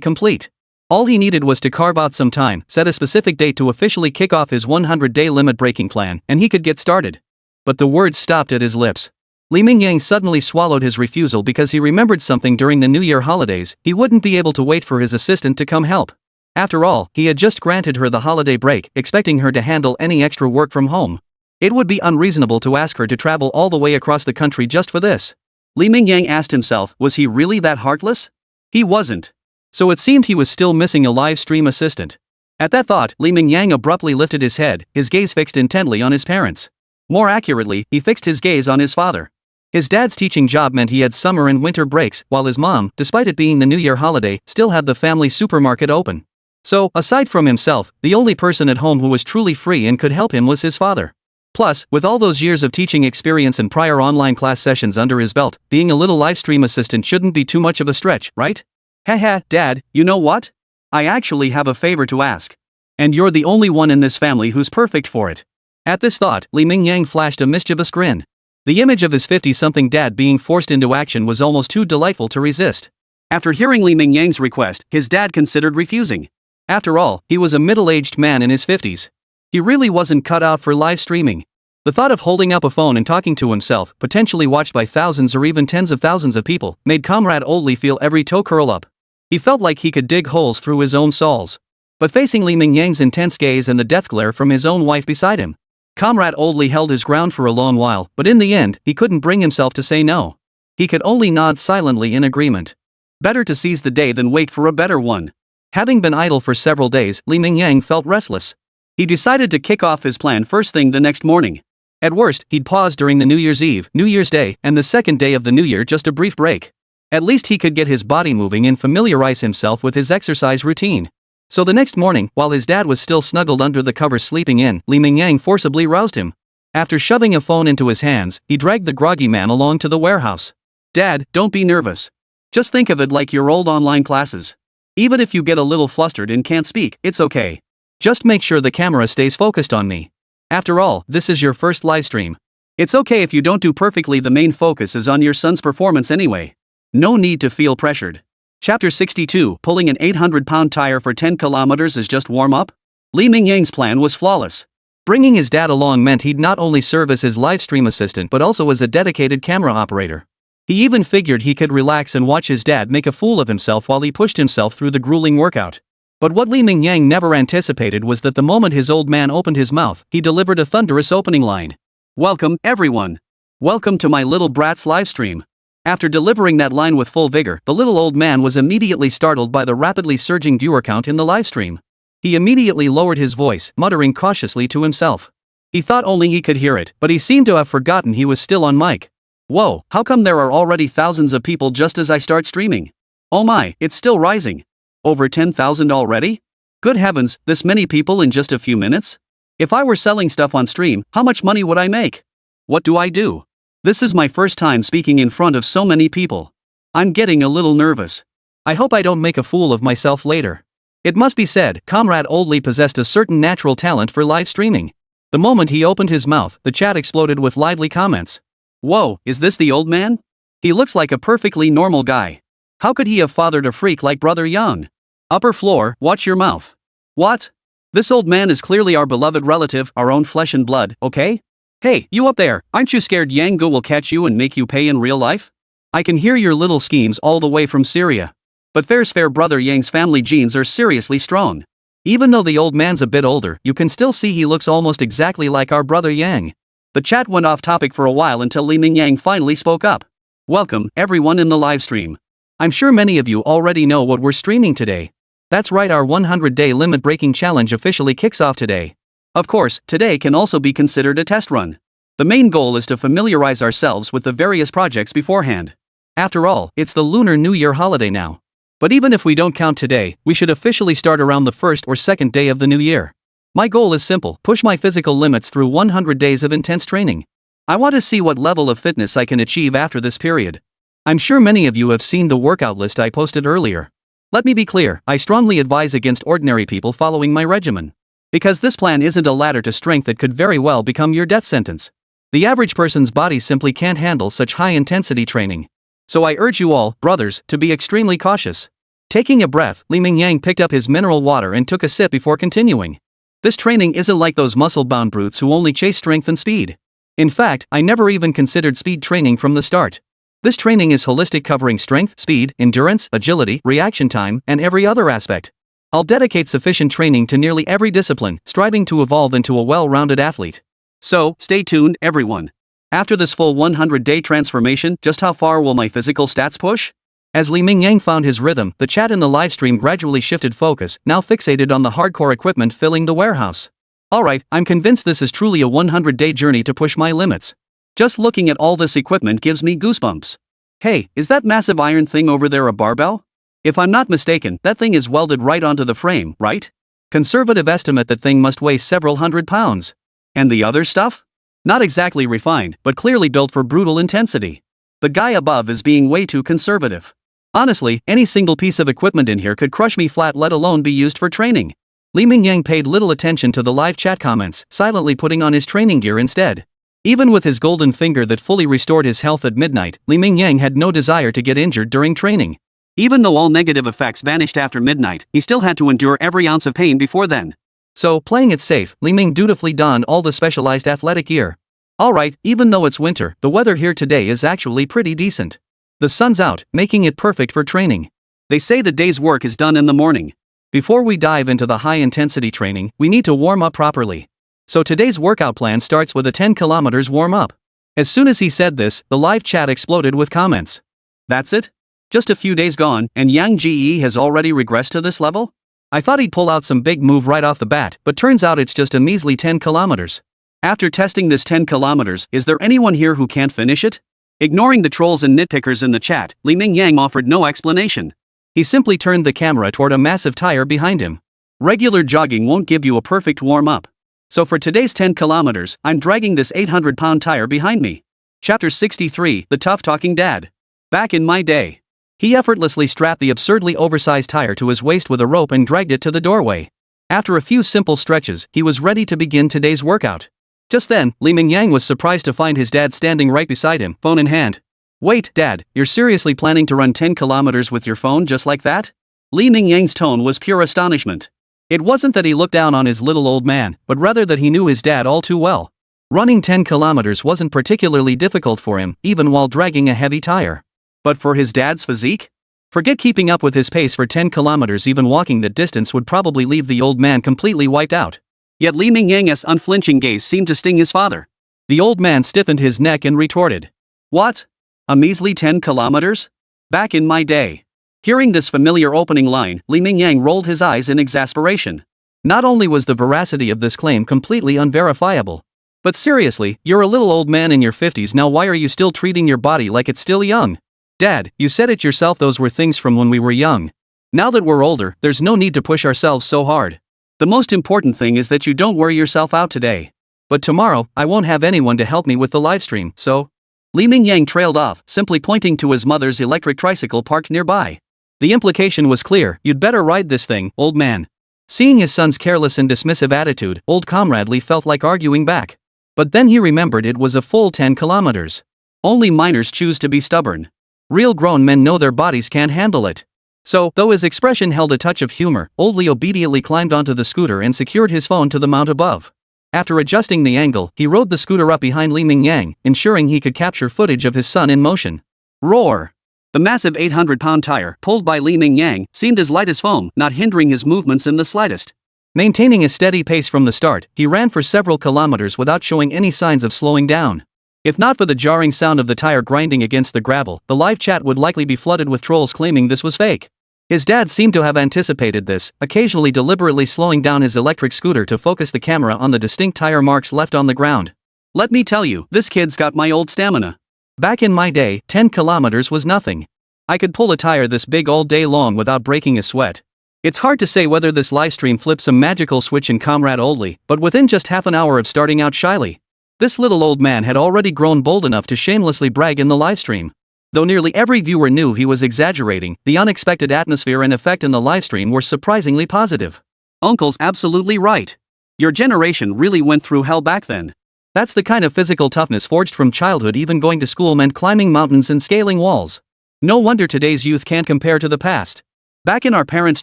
complete. All he needed was to carve out some time, set a specific date to officially kick off his 100-day limit breaking plan, and he could get started. But the words stopped at his lips. Li Mingyang suddenly swallowed his refusal because he remembered something during the New Year holidays. He wouldn't be able to wait for his assistant to come help. After all, he had just granted her the holiday break, expecting her to handle any extra work from home. It would be unreasonable to ask her to travel all the way across the country just for this. Li Mingyang asked himself, was he really that heartless? He wasn't. So it seemed he was still missing a live stream assistant. At that thought, Li Mingyang abruptly lifted his head, his gaze fixed intently on his parents. More accurately, he fixed his gaze on his father. His dad's teaching job meant he had summer and winter breaks, while his mom, despite it being the New Year holiday, still had the family supermarket open. So, aside from himself, the only person at home who was truly free and could help him was his father. Plus, with all those years of teaching experience and prior online class sessions under his belt, being a little livestream assistant shouldn't be too much of a stretch, right? Haha, Dad, you know what? I actually have a favor to ask. And you're the only one in this family who's perfect for it. At this thought, Li Mingyang flashed a mischievous grin. The image of his 50-something dad being forced into action was almost too delightful to resist. After hearing Li Mingyang's request, his dad considered refusing. After all, he was a middle-aged man in his 50s. He really wasn't cut out for live streaming. The thought of holding up a phone and talking to himself, potentially watched by thousands or even tens of thousands of people, made Comrade Oldley feel every toe curl up. He felt like he could dig holes through his own soles. But facing Li Mingyang's intense gaze and the death glare from his own wife beside him, Comrade Oldley held his ground for a long while, but in the end, he couldn't bring himself to say no. He could only nod silently in agreement. Better to seize the day than wait for a better one. Having been idle for several days, Li Mingyang felt restless. He decided to kick off his plan first thing the next morning. At worst, he'd pause during the New Year's Eve, New Year's Day, and the second day of the New Year, just a brief break. At least he could get his body moving and familiarize himself with his exercise routine. So the next morning, while his dad was still snuggled under the covers sleeping in, Li Mingyang forcibly roused him. After shoving a phone into his hands, he dragged the groggy man along to the warehouse. Dad, don't be nervous. Just think of it like your old online classes. Even if you get a little flustered and can't speak, it's okay. Just make sure the camera stays focused on me. After all, this is your first livestream. It's okay if you don't do perfectly, the main focus is on your son's performance anyway. No need to feel pressured. Chapter 62, pulling an 800-pound tire for 10 kilometers is just warm-up? Li Mingyang's plan was flawless. Bringing his dad along meant he'd not only serve as his livestream assistant but also as a dedicated camera operator. He even figured he could relax and watch his dad make a fool of himself while he pushed himself through the grueling workout. But what Li Mingyang never anticipated was that the moment his old man opened his mouth, he delivered a thunderous opening line. Welcome, everyone. Welcome to my little brat's livestream. After delivering that line with full vigor, the little old man was immediately startled by the rapidly surging viewer count in the livestream. He immediately lowered his voice, muttering cautiously to himself. He thought only he could hear it, but he seemed to have forgotten he was still on mic. Whoa, how come there are already thousands of people just as I start streaming? Oh my, it's still rising. Over 10,000 already? Good heavens, this many people in just a few minutes? If I were selling stuff on stream, how much money would I make? What do I do? This is my first time speaking in front of so many people. I'm getting a little nervous. I hope I don't make a fool of myself later. It must be said, Comrade Oldley possessed a certain natural talent for live streaming. The moment he opened his mouth, the chat exploded with lively comments. Whoa, is this the old man? He looks like a perfectly normal guy. How could he have fathered a freak like Brother Yang? Upper floor, watch your mouth. What? This old man is clearly our beloved relative, our own flesh and blood, okay? Hey, you up there, aren't you scared Yang Gu will catch you and make you pay in real life? I can hear your little schemes all the way from Syria. But fair's fair, Brother Yang's family genes are seriously strong. Even though the old man's a bit older, you can still see he looks almost exactly like our Brother Yang. The chat went off topic for a while until Li Mingyang finally spoke up. Welcome, everyone in the livestream. I'm sure many of you already know what we're streaming today. That's right, our 100-day limit breaking challenge officially kicks off today. Of course, today can also be considered a test run. The main goal is to familiarize ourselves with the various projects beforehand. After all, it's the Lunar New Year holiday now. But even if we don't count today, we should officially start around the first or second day of the new year. My goal is simple: push my physical limits through 100 days of intense training. I want to see what level of fitness I can achieve after this period. I'm sure many of you have seen the workout list I posted earlier. Let me be clear, I strongly advise against ordinary people following my regimen. Because this plan isn't a ladder to strength that could very well become your death sentence. The average person's body simply can't handle such high-intensity training. So I urge you all, brothers, to be extremely cautious. Taking a breath, Mingyang picked up his mineral water and took a sip before continuing. This training isn't like those muscle-bound brutes who only chase strength and speed. In fact, I never even considered speed training from the start. This training is holistic, covering strength, speed, endurance, agility, reaction time, and every other aspect. I'll dedicate sufficient training to nearly every discipline, striving to evolve into a well-rounded athlete. So, stay tuned, everyone. After this full 100-day transformation, just how far will my physical stats push? As Mingyang found his rhythm, the chat in the livestream gradually shifted focus, now fixated on the hardcore equipment filling the warehouse. Alright, I'm convinced this is truly a 100-day journey to push my limits. Just looking at all this equipment gives me goosebumps. Hey, is that massive iron thing over there a barbell? If I'm not mistaken, that thing is welded right onto the frame, right? Conservative estimate that thing must weigh several hundred pounds. And the other stuff? Not exactly refined, but clearly built for brutal intensity. The guy above is being way too conservative. Honestly, any single piece of equipment in here could crush me flat, let alone be used for training. Mingyang paid little attention to the live chat comments, silently putting on his training gear instead. Even with his golden finger that fully restored his health at midnight, Mingyang had no desire to get injured during training. Even though all negative effects vanished after midnight, he still had to endure every ounce of pain before then. So, playing it safe, Ming dutifully donned all the specialized athletic gear. Alright, even though it's winter, the weather here today is actually pretty decent. The sun's out, making it perfect for training. They say the day's work is done in the morning. Before we dive into the high-intensity training, we need to warm up properly. So today's workout plan starts with a 10 kilometers warm-up. As soon as he said this, the live chat exploded with comments. That's it? Just a few days gone, and Yang Ge has already regressed to this level? I thought he'd pull out some big move right off the bat, but turns out it's just a measly 10 kilometers. After testing this 10 kilometers, is there anyone here who can't finish it? Ignoring the trolls and nitpickers in the chat, Mingyang offered no explanation. He simply turned the camera toward a massive tire behind him. Regular jogging won't give you a perfect warm-up. So for today's 10 kilometers, I'm dragging this 800-pound tire behind me. Chapter 63, The Tough Talking Dad. Back in my day. He effortlessly strapped the absurdly oversized tire to his waist with a rope and dragged it to the doorway. After a few simple stretches, he was ready to begin today's workout. Just then, Mingyang was surprised to find his dad standing right beside him, phone in hand. Wait, Dad, you're seriously planning to run 10 kilometers with your phone just like that? Mingyang's tone was pure astonishment. It wasn't that he looked down on his little old man, but rather that he knew his dad all too well. Running 10 kilometers wasn't particularly difficult for him, even while dragging a heavy tire. But for his dad's physique? Forget keeping up with his pace for 10 kilometers, even walking that distance would probably leave the old man completely wiped out. Yet Mingyang's unflinching gaze seemed to sting his father. The old man stiffened his neck and retorted. What? A measly 10 kilometers? Back in my day. Hearing this familiar opening line, Mingyang rolled his eyes in exasperation. Not only was the veracity of this claim completely unverifiable, but seriously, you're a little old man in your 50s now, why are you still treating your body like it's still young? Dad, you said it yourself, those were things from when we were young. Now that we're older, there's no need to push ourselves so hard. The most important thing is that you don't wear yourself out today. But tomorrow, I won't have anyone to help me with the livestream, so... Mingyang trailed off, simply pointing to his mother's electric tricycle parked nearby. The implication was clear: you'd better ride this thing, old man. Seeing his son's careless and dismissive attitude, old comrade Lee felt like arguing back. But then he remembered it was a full 10 kilometers. Only minors choose to be stubborn. Real grown men know their bodies can't handle it. So, though his expression held a touch of humor, old Lee obediently climbed onto the scooter and secured his phone to the mount above. After adjusting the angle, he rode the scooter up behind Mingyang, ensuring he could capture footage of his son in motion. Roar! The massive 800-pound tire, pulled by Mingyang, seemed as light as foam, not hindering his movements in the slightest. Maintaining a steady pace from the start, he ran for several kilometers without showing any signs of slowing down. If not for the jarring sound of the tire grinding against the gravel, the live chat would likely be flooded with trolls claiming this was fake. His dad seemed to have anticipated this, occasionally deliberately slowing down his electric scooter to focus the camera on the distinct tire marks left on the ground. Let me tell you, this kid's got my old stamina. Back in my day, 10 kilometers was nothing. I could pull a tire this big all day long without breaking a sweat. It's hard to say whether this livestream flipped some magical switch in Comrade Oldley, but within just half an hour of starting out shyly, this little old man had already grown bold enough to shamelessly brag in the livestream. Though nearly every viewer knew he was exaggerating, the unexpected atmosphere and effect in the livestream were surprisingly positive. Uncle's absolutely right. Your generation really went through hell back then. That's the kind of physical toughness forged from childhood. Even going to school meant climbing mountains and scaling walls. No wonder today's youth can't compare to the past. Back in our parents'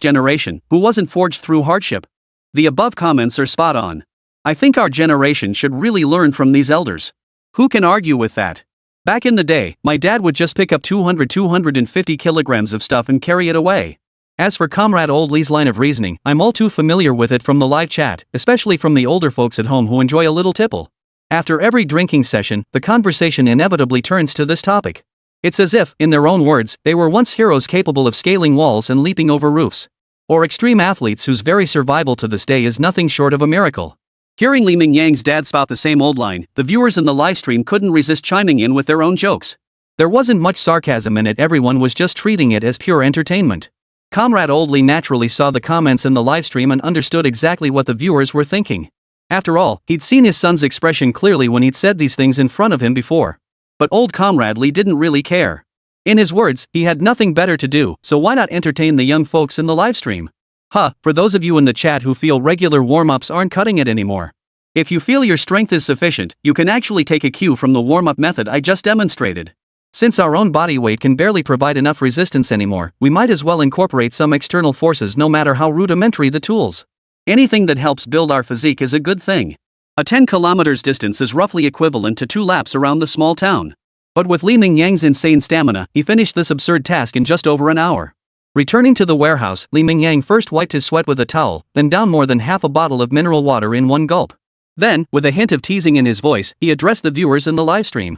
generation, who wasn't forged through hardship? The above comments are spot on. I think our generation should really learn from these elders. Who can argue with that? Back in the day, my dad would just pick up 250 kilograms of stuff and carry it away. As for Comrade Oldley's line of reasoning, I'm all too familiar with it from the live chat, especially from the older folks at home who enjoy a little tipple. After every drinking session, the conversation inevitably turns to this topic. It's as if, in their own words, they were once heroes capable of scaling walls and leaping over roofs. Or extreme athletes whose very survival to this day is nothing short of a miracle. Hearing Li Mingyang's dad spout the same old line, the viewers in the livestream couldn't resist chiming in with their own jokes. There wasn't much sarcasm in it, everyone was just treating it as pure entertainment. Comrade Oldley naturally saw the comments in the livestream and understood exactly what the viewers were thinking. After all, he'd seen his son's expression clearly when he'd said these things in front of him before. But old Comrade Lee didn't really care. In his words, he had nothing better to do, so why not entertain the young folks in the livestream? For those of you in the chat who feel regular warm-ups aren't cutting it anymore. If you feel your strength is sufficient, you can actually take a cue from the warm-up method I just demonstrated. Since our own body weight can barely provide enough resistance anymore, we might as well incorporate some external forces no matter how rudimentary the tools. Anything that helps build our physique is a good thing. A 10 kilometers distance is roughly equivalent to 2 laps around the small town. But with Li Mingyang's insane stamina, he finished this absurd task in just over an hour. Returning to the warehouse, Li Mingyang first wiped his sweat with a towel, then downed more than half a bottle of mineral water in one gulp. Then, with a hint of teasing in his voice, he addressed the viewers in the livestream.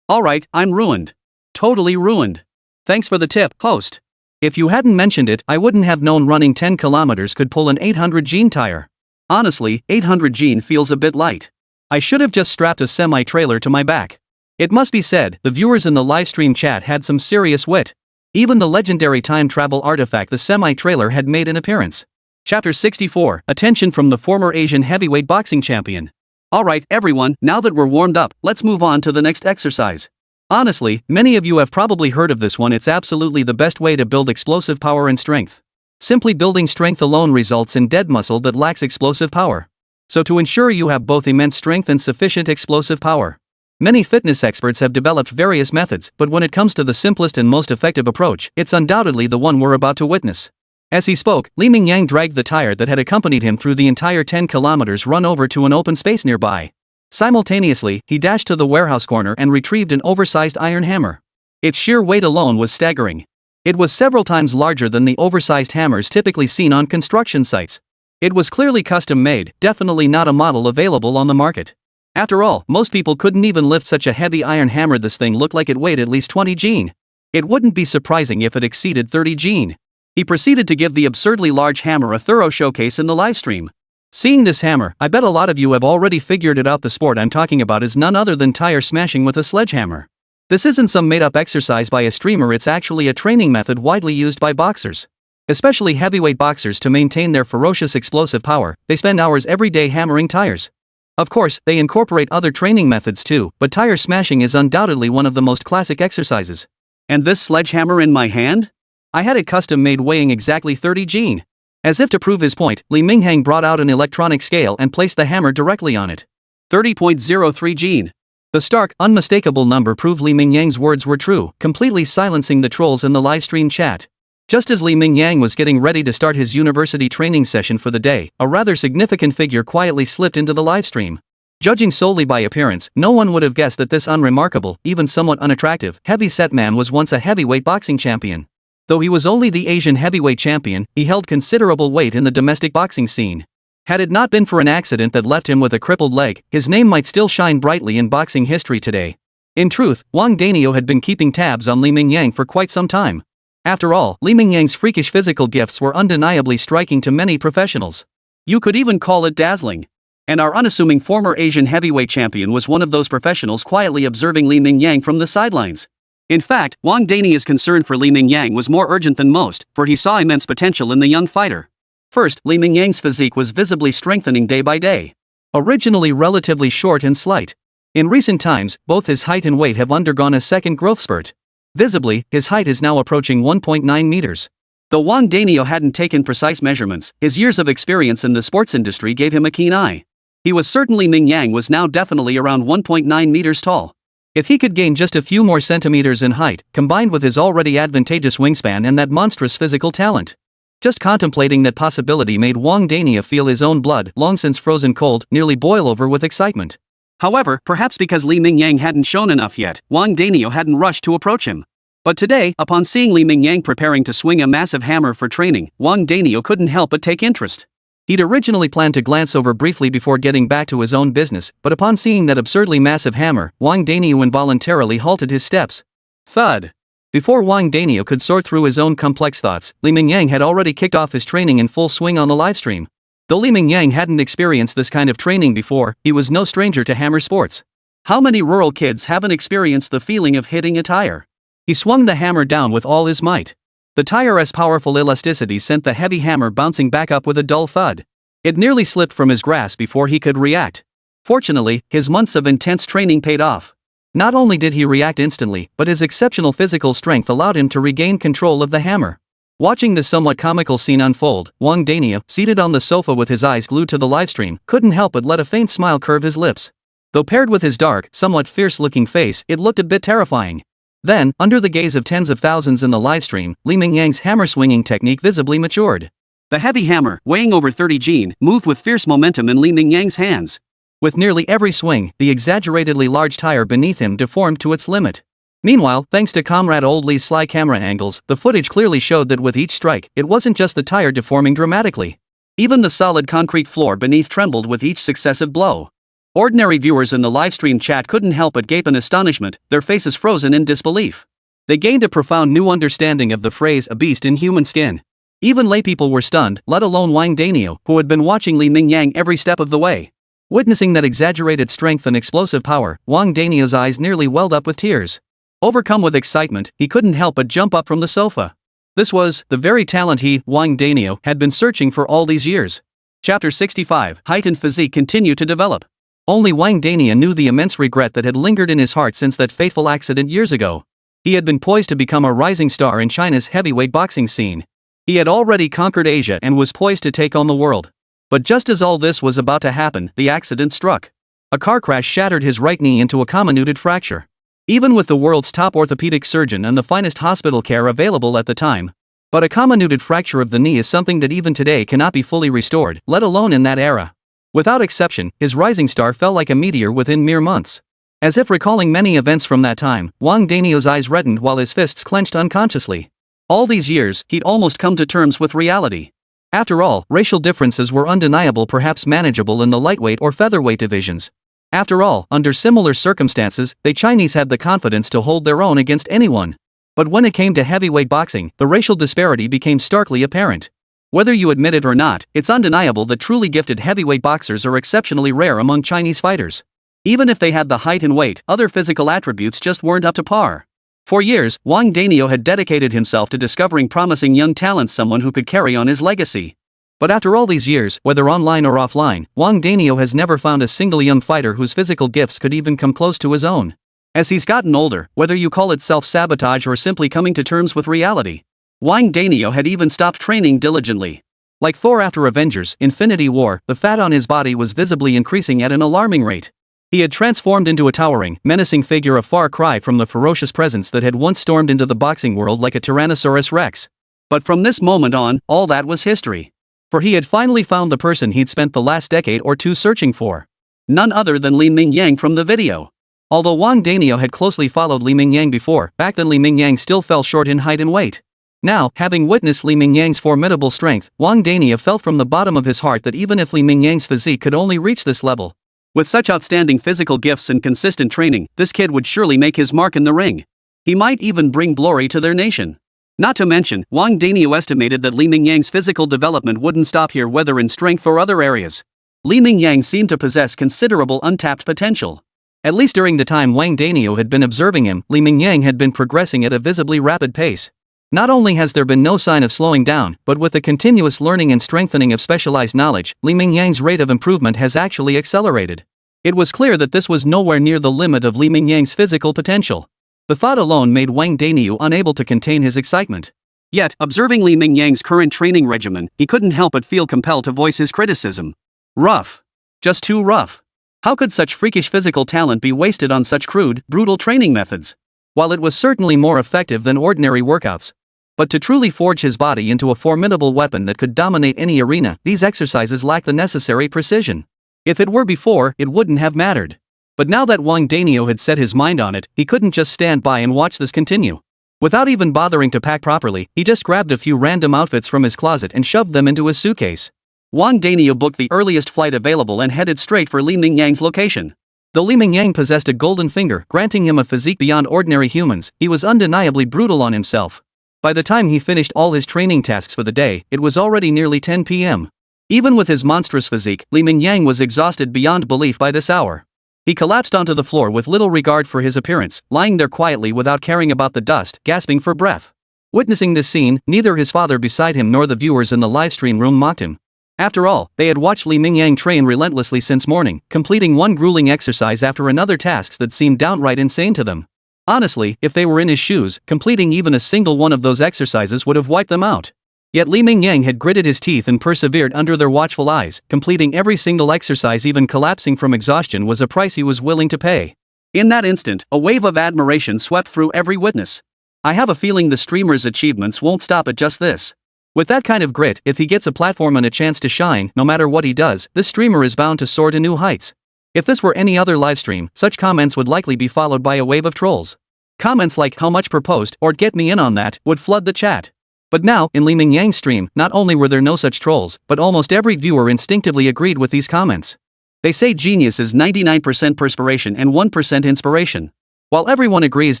Alright, I'm ruined. Totally ruined. Thanks for the tip, host. If you hadn't mentioned it, I wouldn't have known running 10 kilometers could pull an 800 gene tire. Honestly, 800 gene feels a bit light. I should have just strapped a semi-trailer to my back. It must be said, the viewers in the livestream chat had some serious wit. Even the legendary time travel artifact the semi-trailer had made an appearance. Chapter 64, Attention from the former Asian heavyweight boxing champion. Alright everyone, now that we're warmed up, let's move on to the next exercise. Honestly, many of you have probably heard of this one. It's absolutely the best way to build explosive power and strength. Simply building strength alone results in dead muscle that lacks explosive power. So to ensure you have both immense strength and sufficient explosive power, many fitness experts have developed various methods, but when it comes to the simplest and most effective approach, it's undoubtedly the one we're about to witness. As he spoke, Li Mingyang dragged the tire that had accompanied him through the entire 10 kilometers run over to an open space nearby. Simultaneously, he dashed to the warehouse corner and retrieved an oversized iron hammer. Its sheer weight alone was staggering. It was several times larger than the oversized hammers typically seen on construction sites. It was clearly custom-made, definitely not a model available on the market. After all, most people couldn't even lift such a heavy iron hammer. This thing looked like it weighed at least 20 gene. It wouldn't be surprising if it exceeded 30 gene. He proceeded to give the absurdly large hammer a thorough showcase in the livestream. Seeing this hammer, I bet a lot of you have already figured it out. The sport I'm talking about is none other than tire smashing with a sledgehammer. This isn't some made-up exercise by a streamer, it's actually a training method widely used by boxers. Especially heavyweight boxers. To maintain their ferocious explosive power, they spend hours every day hammering tires. Of course, they incorporate other training methods too, but tire smashing is undoubtedly one of the most classic exercises. And this sledgehammer in my hand? I had it custom made weighing exactly 30 gene. As if to prove his point, Li Mingyang brought out an electronic scale and placed the hammer directly on it. 30.03 gene. The stark, unmistakable number proved Li Mingyang's words were true, completely silencing the trolls in the livestream chat. Just as Li Mingyang was getting ready to start his university training session for the day, a rather significant figure quietly slipped into the livestream. Judging solely by appearance, no one would have guessed that this unremarkable, even somewhat unattractive, heavy-set man was once a heavyweight boxing champion. Though he was only the Asian heavyweight champion, he held considerable weight in the domestic boxing scene. Had it not been for an accident that left him with a crippled leg, his name might still shine brightly in boxing history today. In truth, Wang Danio had been keeping tabs on Li Mingyang for quite some time. After all, Li Mingyang's freakish physical gifts were undeniably striking to many professionals. You could even call it dazzling. And our unassuming former Asian heavyweight champion was one of those professionals quietly observing Li Mingyang from the sidelines. In fact, Wang Danio's concern for Li Mingyang was more urgent than most, for he saw immense potential in the young fighter. First, Li Mingyang's physique was visibly strengthening day by day. Originally relatively short and slight, in recent times, both his height and weight have undergone a second growth spurt. Visibly, his height is now approaching 1.9 meters. Though Wang Danio hadn't taken precise measurements, his years of experience in the sports industry gave him a keen eye. He was certain Li Mingyang was now definitely around 1.9 meters tall. If he could gain just a few more centimeters in height, combined with his already advantageous wingspan and that monstrous physical talent. Just contemplating that possibility made Wang Danio feel his own blood, long since frozen cold, nearly boil over with excitement. However, perhaps because Li Mingyang hadn't shown enough yet, Wang Danio hadn't rushed to approach him. But today, upon seeing Li Mingyang preparing to swing a massive hammer for training, Wang Danio couldn't help but take interest. He'd originally planned to glance over briefly before getting back to his own business, but upon seeing that absurdly massive hammer, Wang Danio involuntarily halted his steps. Thud! Before Wang Danio could sort through his own complex thoughts, Li Mingyang had already kicked off his training in full swing on the livestream. Though Li Mingyang hadn't experienced this kind of training before, he was no stranger to hammer sports. How many rural kids haven't experienced the feeling of hitting a tire? He swung the hammer down with all his might. The tire's powerful elasticity sent the heavy hammer bouncing back up with a dull thud. It nearly slipped from his grasp before he could react. Fortunately, his months of intense training paid off. Not only did he react instantly, but his exceptional physical strength allowed him to regain control of the hammer. Watching this somewhat comical scene unfold, Wang Danio, seated on the sofa with his eyes glued to the livestream, couldn't help but let a faint smile curve his lips. Though paired with his dark, somewhat fierce-looking face, it looked a bit terrifying. Then, under the gaze of tens of thousands in the livestream, Li Mingyang's hammer-swinging technique visibly matured. The heavy hammer, weighing over 30 G, moved with fierce momentum in Li Mingyang's hands. With nearly every swing, the exaggeratedly large tire beneath him deformed to its limit. Meanwhile, thanks to Comrade Old Li's sly camera angles, the footage clearly showed that with each strike, it wasn't just the tire deforming dramatically. Even the solid concrete floor beneath trembled with each successive blow. Ordinary viewers in the livestream chat couldn't help but gape in astonishment, their faces frozen in disbelief. They gained a profound new understanding of the phrase "a beast in human skin." Even laypeople were stunned, let alone Wang Danio, who had been watching Li Mingyang every step of the way. Witnessing that exaggerated strength and explosive power, Wang Danio's eyes nearly welled up with tears. Overcome with excitement, he couldn't help but jump up from the sofa. This was the very talent he, Wang Danio, had been searching for all these years. Chapter 65. Height and physique continue to develop. Only Wang Danio knew the immense regret that had lingered in his heart since that fateful accident years ago. He had been poised to become a rising star in China's heavyweight boxing scene. He had already conquered Asia and was poised to take on the world. But just as all this was about to happen, the accident struck. A car crash shattered his right knee into a comminuted fracture. Even with the world's top orthopedic surgeon and the finest hospital care available at the time. But a comminuted fracture of the knee is something that even today cannot be fully restored, let alone in that era. Without exception, his rising star fell like a meteor within mere months. As if recalling many events from that time, Wang Danio's eyes reddened while his fists clenched unconsciously. All these years, he'd almost come to terms with reality. After all, racial differences were undeniable, perhaps manageable in the lightweight or featherweight divisions. After all, under similar circumstances, the Chinese had the confidence to hold their own against anyone. But when it came to heavyweight boxing, the racial disparity became starkly apparent. Whether you admit it or not, it's undeniable that truly gifted heavyweight boxers are exceptionally rare among Chinese fighters. Even if they had the height and weight, other physical attributes just weren't up to par. For years, Wang Danio had dedicated himself to discovering promising young talents, someone who could carry on his legacy. But after all these years, whether online or offline, Wang Danio has never found a single young fighter whose physical gifts could even come close to his own. As he's gotten older, whether you call it self-sabotage or simply coming to terms with reality, Wang Danio had even stopped training diligently. Like Thor after Avengers: Infinity War, the fat on his body was visibly increasing at an alarming rate. He had transformed into a towering, menacing figure, a far cry from the ferocious presence that had once stormed into the boxing world like a Tyrannosaurus Rex. But from this moment on, all that was history. For he had finally found the person he'd spent the last decade or two searching for. None other than Li Mingyang from the video. Although Wang Danio had closely followed Li Mingyang before, back then Li Mingyang still fell short in height and weight. Now, having witnessed Li Mingyang's formidable strength, Wang Danio felt from the bottom of his heart that even if Li Mingyang's physique could only reach this level, With such outstanding physical gifts and consistent training, this kid would surely make his mark in the ring. He might even bring glory to their nation. Not to mention, Wang Danyu estimated that Li Mingyang's physical development wouldn't stop here whether in strength or other areas. Li Mingyang seemed to possess considerable untapped potential. At least during the time Wang Danyu had been observing him, Li Mingyang had been progressing at a visibly rapid pace. Not only has there been no sign of slowing down, but with the continuous learning and strengthening of specialized knowledge, Li Mingyang's rate of improvement has actually accelerated. It was clear that this was nowhere near the limit of Li Mingyang's physical potential. The thought alone made Wang Danyu unable to contain his excitement. Yet, observing Li Mingyang's current training regimen, he couldn't help but feel compelled to voice his criticism. Rough. Just too rough. How could such freakish physical talent be wasted on such crude, brutal training methods? While it was certainly more effective than ordinary workouts. But to truly forge his body into a formidable weapon that could dominate any arena, these exercises lack the necessary precision. If it were before, it wouldn't have mattered. But now that Wang Danyu had set his mind on it, he couldn't just stand by and watch this continue. Without even bothering to pack properly, he just grabbed a few random outfits from his closet and shoved them into his suitcase. Wang Danyu booked the earliest flight available and headed straight for Li Mingyang's location. Though Li Mingyang possessed a golden finger, granting him a physique beyond ordinary humans, he was undeniably brutal on himself. By the time he finished all his training tasks for the day, it was already nearly 10 p.m. Even with his monstrous physique, Li Mingyang was exhausted beyond belief by this hour. He collapsed onto the floor with little regard for his appearance, lying there quietly without caring about the dust, gasping for breath. Witnessing this scene, neither his father beside him nor the viewers in the livestream room mocked him. After all, they had watched Li Mingyang train relentlessly since morning, completing one grueling exercise after another, tasks that seemed downright insane to them. Honestly, if they were in his shoes, completing even a single one of those exercises would have wiped them out. Yet Li Mingyang had gritted his teeth and persevered under their watchful eyes. Completing every single exercise, even collapsing from exhaustion, was a price he was willing to pay. In that instant, a wave of admiration swept through every witness. I have a feeling the streamer's achievements won't stop at just this. With that kind of grit, if he gets a platform and a chance to shine, no matter what he does, this streamer is bound to soar to new heights. If this were any other livestream, such comments would likely be followed by a wave of trolls. Comments like "how much per post" or "get me in on that" would flood the chat. But now, in Li Mingyang's stream, not only were there no such trolls, but almost every viewer instinctively agreed with these comments. They say genius is 99% perspiration and 1% inspiration. While everyone agrees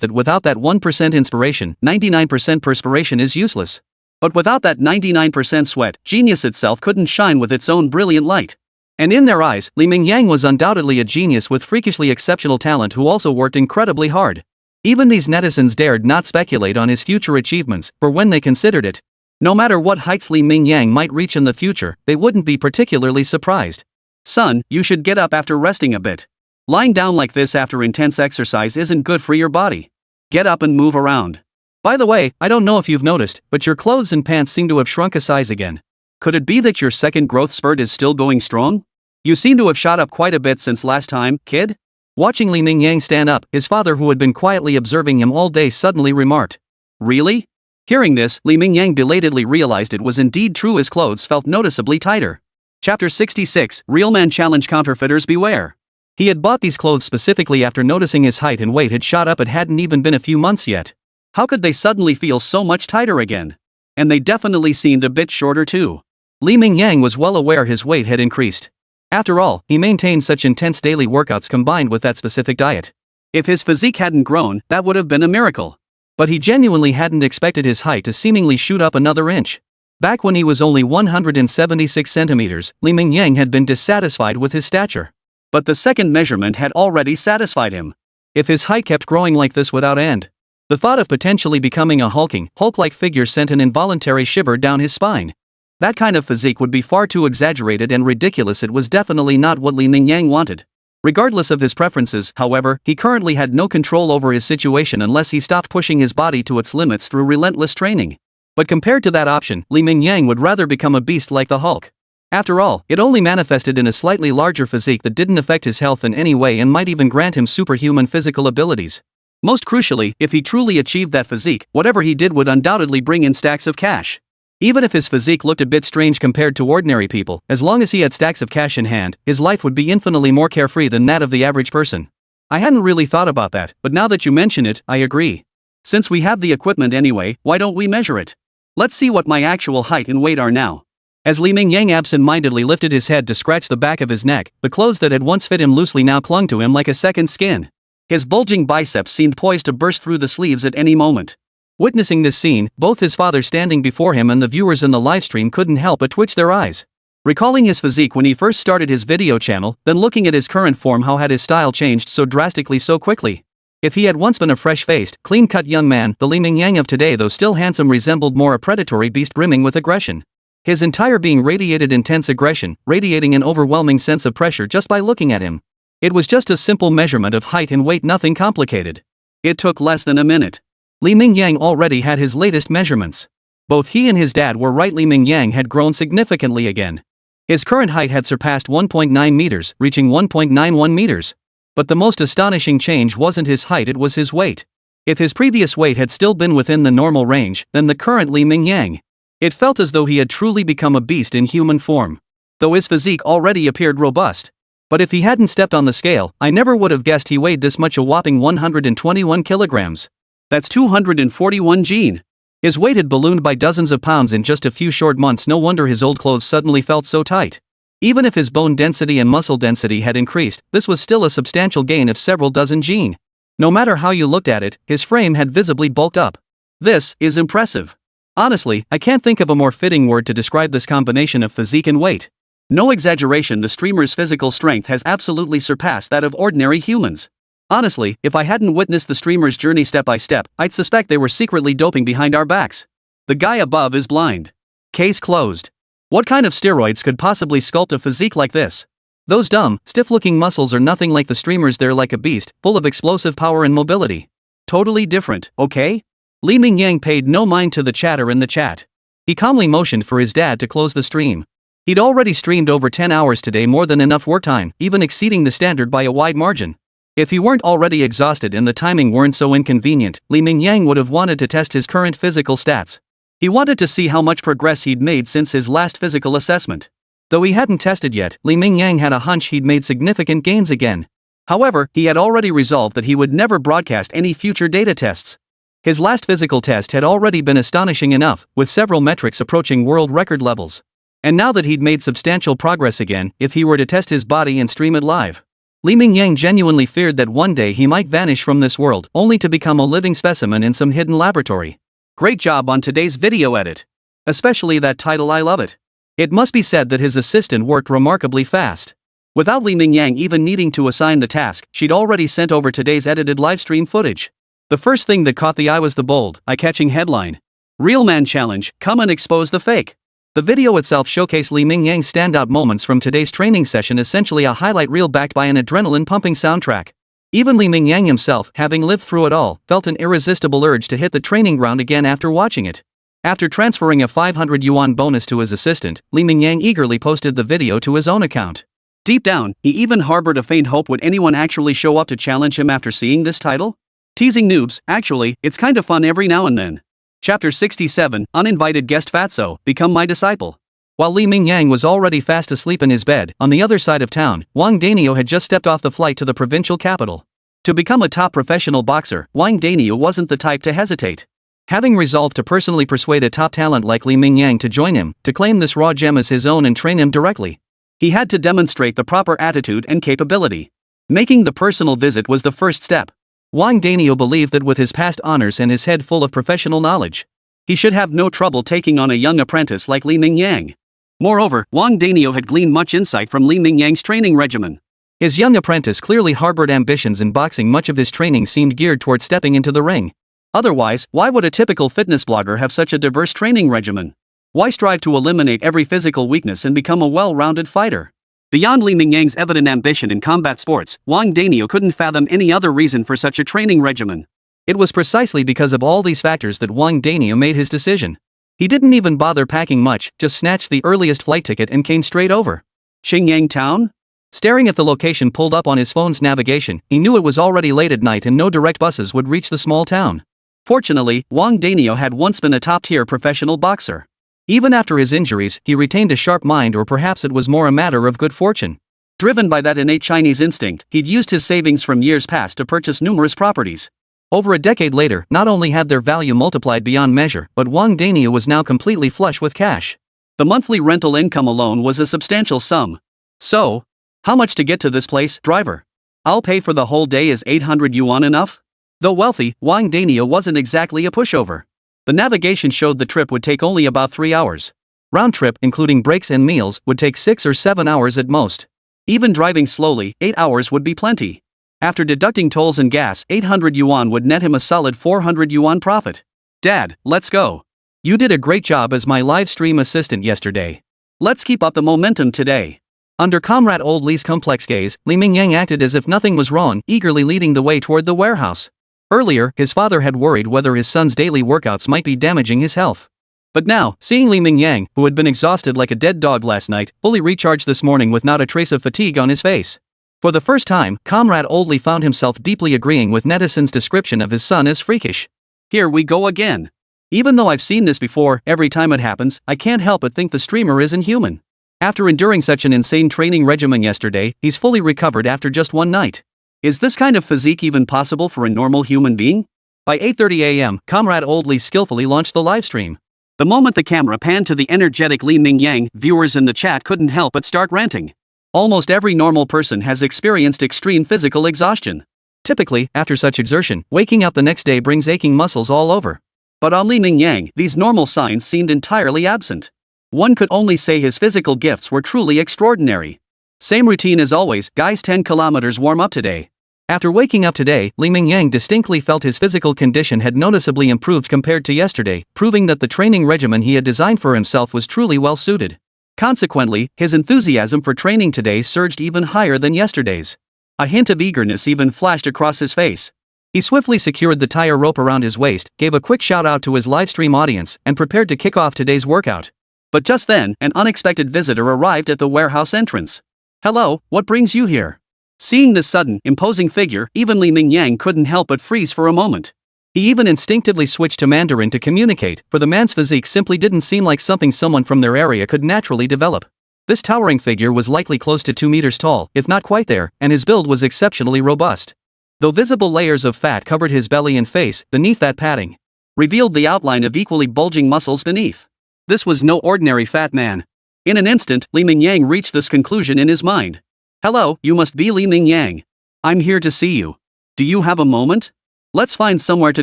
that without that 1% inspiration, 99% perspiration is useless. But without that 99% sweat, genius itself couldn't shine with its own brilliant light. And in their eyes, Li Mingyang was undoubtedly a genius with freakishly exceptional talent who also worked incredibly hard. Even these netizens dared not speculate on his future achievements, for when they considered it, no matter what heights Li Mingyang might reach in the future, they wouldn't be particularly surprised. Son, you should get up after resting a bit. Lying down like this after intense exercise isn't good for your body. Get up and move around. By the way, I don't know if you've noticed, but your clothes and pants seem to have shrunk a size again. Could it be that your second growth spurt is still going strong? You seem to have shot up quite a bit since last time, kid. Watching Li Mingyang stand up, his father, who had been quietly observing him all day, suddenly remarked, "Really?" Hearing this, Li Mingyang belatedly realized it was indeed true. His clothes felt noticeably tighter. Chapter 66, Real Man Challenge. Counterfeiters beware. He had bought these clothes specifically after noticing his height and weight had shot up. It hadn't even been a few months yet. How could they suddenly feel so much tighter again? And they definitely seemed a bit shorter too. Li Mingyang was well aware his weight had increased. After all, he maintained such intense daily workouts combined with that specific diet. If his physique hadn't grown, that would have been a miracle. But he genuinely hadn't expected his height to seemingly shoot up another inch. Back when he was only 176 centimeters, Li Mingyang had been dissatisfied with his stature. But the second measurement had already satisfied him. If his height kept growing like this without end, the thought of potentially becoming a hulking, Hulk-like figure sent an involuntary shiver down his spine. That kind of physique would be far too exaggerated and ridiculous. It was definitely not what Li Mingyang wanted. Regardless of his preferences, however, he currently had no control over his situation unless he stopped pushing his body to its limits through relentless training. But compared to that option, Li Mingyang would rather become a beast like the Hulk. After all, it only manifested in a slightly larger physique that didn't affect his health in any way and might even grant him superhuman physical abilities. Most crucially, if he truly achieved that physique, whatever he did would undoubtedly bring in stacks of cash. Even if his physique looked a bit strange compared to ordinary people, as long as he had stacks of cash in hand, his life would be infinitely more carefree than that of the average person. I hadn't really thought about that, but now that you mention it, I agree. Since we have the equipment anyway, why don't we measure it? Let's see what my actual height and weight are now. As Li Mingyang absent-mindedly lifted his head to scratch the back of his neck, the clothes that had once fit him loosely now clung to him like a second skin. His bulging biceps seemed poised to burst through the sleeves at any moment. Witnessing this scene, both his father standing before him and the viewers in the livestream couldn't help but twitch their eyes. Recalling his physique when he first started his video channel, then looking at his current form, how had his style changed so drastically so quickly? If he had once been a fresh-faced, clean-cut young man, the Li Mingyang of today, though still handsome, resembled more a predatory beast brimming with aggression. His entire being radiated intense aggression, radiating an overwhelming sense of pressure just by looking at him. It was just a simple measurement of height and weight, nothing complicated. It took less than a minute. Li Mingyang already had his latest measurements. Both he and his dad were right. Li Mingyang had grown significantly again. His current height had surpassed 1.9 meters, reaching 1.91 meters. But the most astonishing change wasn't his height, it was his weight. If his previous weight had still been within the normal range, then the current Li Mingyang. It felt as though he had truly become a beast in human form. Though his physique already appeared robust. But if he hadn't stepped on the scale, I never would have guessed he weighed this much, a whopping 121 kilograms. That's 241 gene. His weight had ballooned by dozens of pounds in just a few short months. No wonder his old clothes suddenly felt so tight. Even if his bone density and muscle density had increased, this was still a substantial gain of several dozen gene. No matter how you looked at it, his frame had visibly bulked up. This is impressive. Honestly, I can't think of a more fitting word to describe this combination of physique and weight. No exaggeration, the streamer's physical strength has absolutely surpassed that of ordinary humans. Honestly, if I hadn't witnessed the streamer's journey step by step, I'd suspect they were secretly doping behind our backs. The guy above is blind. Case closed. What kind of steroids could possibly sculpt a physique like this? Those dumb, stiff-looking muscles are nothing like the streamer's. They're like a beast, full of explosive power and mobility. Totally different, okay? Li Mingyang paid no mind to the chatter in the chat. He calmly motioned for his dad to close the stream. He'd already streamed over 10 hours today, more than enough work time, even exceeding the standard by a wide margin. If he weren't already exhausted and the timing weren't so inconvenient, Li Mingyang would have wanted to test his current physical stats. He wanted to see how much progress he'd made since his last physical assessment. Though he hadn't tested yet, Li Mingyang had a hunch he'd made significant gains again. However, he had already resolved that he would never broadcast any future data tests. His last physical test had already been astonishing enough, with several metrics approaching world record levels. And now that he'd made substantial progress again, if he were to test his body and stream it live, Li Mingyang genuinely feared that one day he might vanish from this world, only to become a living specimen in some hidden laboratory. Great job on today's video edit. Especially that title, I love it. It must be said that his assistant worked remarkably fast. Without Li Mingyang even needing to assign the task, she'd already sent over today's edited livestream footage. The first thing that caught the eye was the bold, eye-catching headline. Real Man Challenge, come and expose the fake. The video itself showcased Li Mingyang's standout moments from today's training session, essentially a highlight reel backed by an adrenaline-pumping soundtrack. Even Li Mingyang himself, having lived through it all, felt an irresistible urge to hit the training ground again after watching it. After transferring a 500 yuan bonus to his assistant, Li Mingyang eagerly posted the video to his own account. Deep down, he even harbored a faint hope, would anyone actually show up to challenge him after seeing this title? Teasing noobs, actually, it's kind of fun every now and then. Chapter 67, Uninvited Guest Fatso, Become My Disciple. While Li Mingyang was already fast asleep in his bed, on the other side of town, Wang Danio had just stepped off the flight to the provincial capital. To become a top professional boxer, Wang Danio wasn't the type to hesitate. Having resolved to personally persuade a top talent like Li Mingyang to join him, to claim this raw gem as his own and train him directly, he had to demonstrate the proper attitude and capability. Making the personal visit was the first step. Wang Danio believed that with his past honors and his head full of professional knowledge, he should have no trouble taking on a young apprentice like Li Mingyang. Moreover, Wang Danio had gleaned much insight from Li Mingyang's training regimen. His young apprentice clearly harbored ambitions in boxing. Much of his training seemed geared toward stepping into the ring. Otherwise, why would a typical fitness blogger have such a diverse training regimen? Why strive to eliminate every physical weakness and become a well-rounded fighter? Beyond Li Mingyang's evident ambition in combat sports, Wang Danio couldn't fathom any other reason for such a training regimen. It was precisely because of all these factors that Wang Danio made his decision. He didn't even bother packing much, just snatched the earliest flight ticket and came straight over. Xingyang Town? Staring at the location pulled up on his phone's navigation, he knew it was already late at night and no direct buses would reach the small town. Fortunately, Wang Danio had once been a top-tier professional boxer. Even after his injuries, he retained a sharp mind, or perhaps it was more a matter of good fortune. Driven by that innate Chinese instinct, he'd used his savings from years past to purchase numerous properties. Over a decade later, not only had their value multiplied beyond measure, but Wang Danio was now completely flush with cash. The monthly rental income alone was a substantial sum. So, how much to get to this place, driver? I'll pay for the whole day. Is 800 yuan enough? Though wealthy, Wang Daniel wasn't exactly a pushover. The navigation showed the trip would take only about 3 hours. Round trip, including breaks and meals, would take 6 or 7 hours at most. Even driving slowly, 8 hours would be plenty. After deducting tolls and gas, 800 yuan would net him a solid 400 yuan profit. Dad, let's go. You did a great job as my live stream assistant yesterday. Let's keep up the momentum today. Under Comrade Old Lee's complex gaze, Li Mingyang acted as if nothing was wrong, eagerly leading the way toward the warehouse. Earlier, his father had worried whether his son's daily workouts might be damaging his health. But now, seeing Li Mingyang, who had been exhausted like a dead dog last night, fully recharged this morning with not a trace of fatigue on his face. For the first time, Comrade Old Lee found himself deeply agreeing with netizens' description of his son as freakish. Here we go again. Even though I've seen this before, every time it happens, I can't help but think the streamer isn't human. After enduring such an insane training regimen yesterday, he's fully recovered after just one night. Is this kind of physique even possible for a normal human being? By 8:30 a.m., Comrade Old Lee skillfully launched the livestream. The moment the camera panned to the energetic Li Mingyang, viewers in the chat couldn't help but start ranting. Almost every normal person has experienced extreme physical exhaustion. Typically, after such exertion, waking up the next day brings aching muscles all over. But on Li Mingyang, these normal signs seemed entirely absent. One could only say his physical gifts were truly extraordinary. Same routine as always, guys. 10 kilometers warm up today. After waking up today, Li Mingyang distinctly felt his physical condition had noticeably improved compared to yesterday, proving that the training regimen he had designed for himself was truly well suited. Consequently, his enthusiasm for training today surged even higher than yesterday's. A hint of eagerness even flashed across his face. He swiftly secured the tire rope around his waist, gave a quick shout out to his livestream audience, and prepared to kick off today's workout. But just then, an unexpected visitor arrived at the warehouse entrance. Hello, what brings you here? Seeing this sudden, imposing figure, even Li Mingyang couldn't help but freeze for a moment. He even instinctively switched to Mandarin to communicate, for the man's physique simply didn't seem like something someone from their area could naturally develop. This towering figure was likely close to 2 meters tall, if not quite there, and his build was exceptionally robust. Though visible layers of fat covered his belly and face, beneath that padding revealed the outline of equally bulging muscles beneath. This was no ordinary fat man. In an instant, Li Mingyang reached this conclusion in his mind. Hello, you must be Li Mingyang. I'm here to see you. Do you have a moment? Let's find somewhere to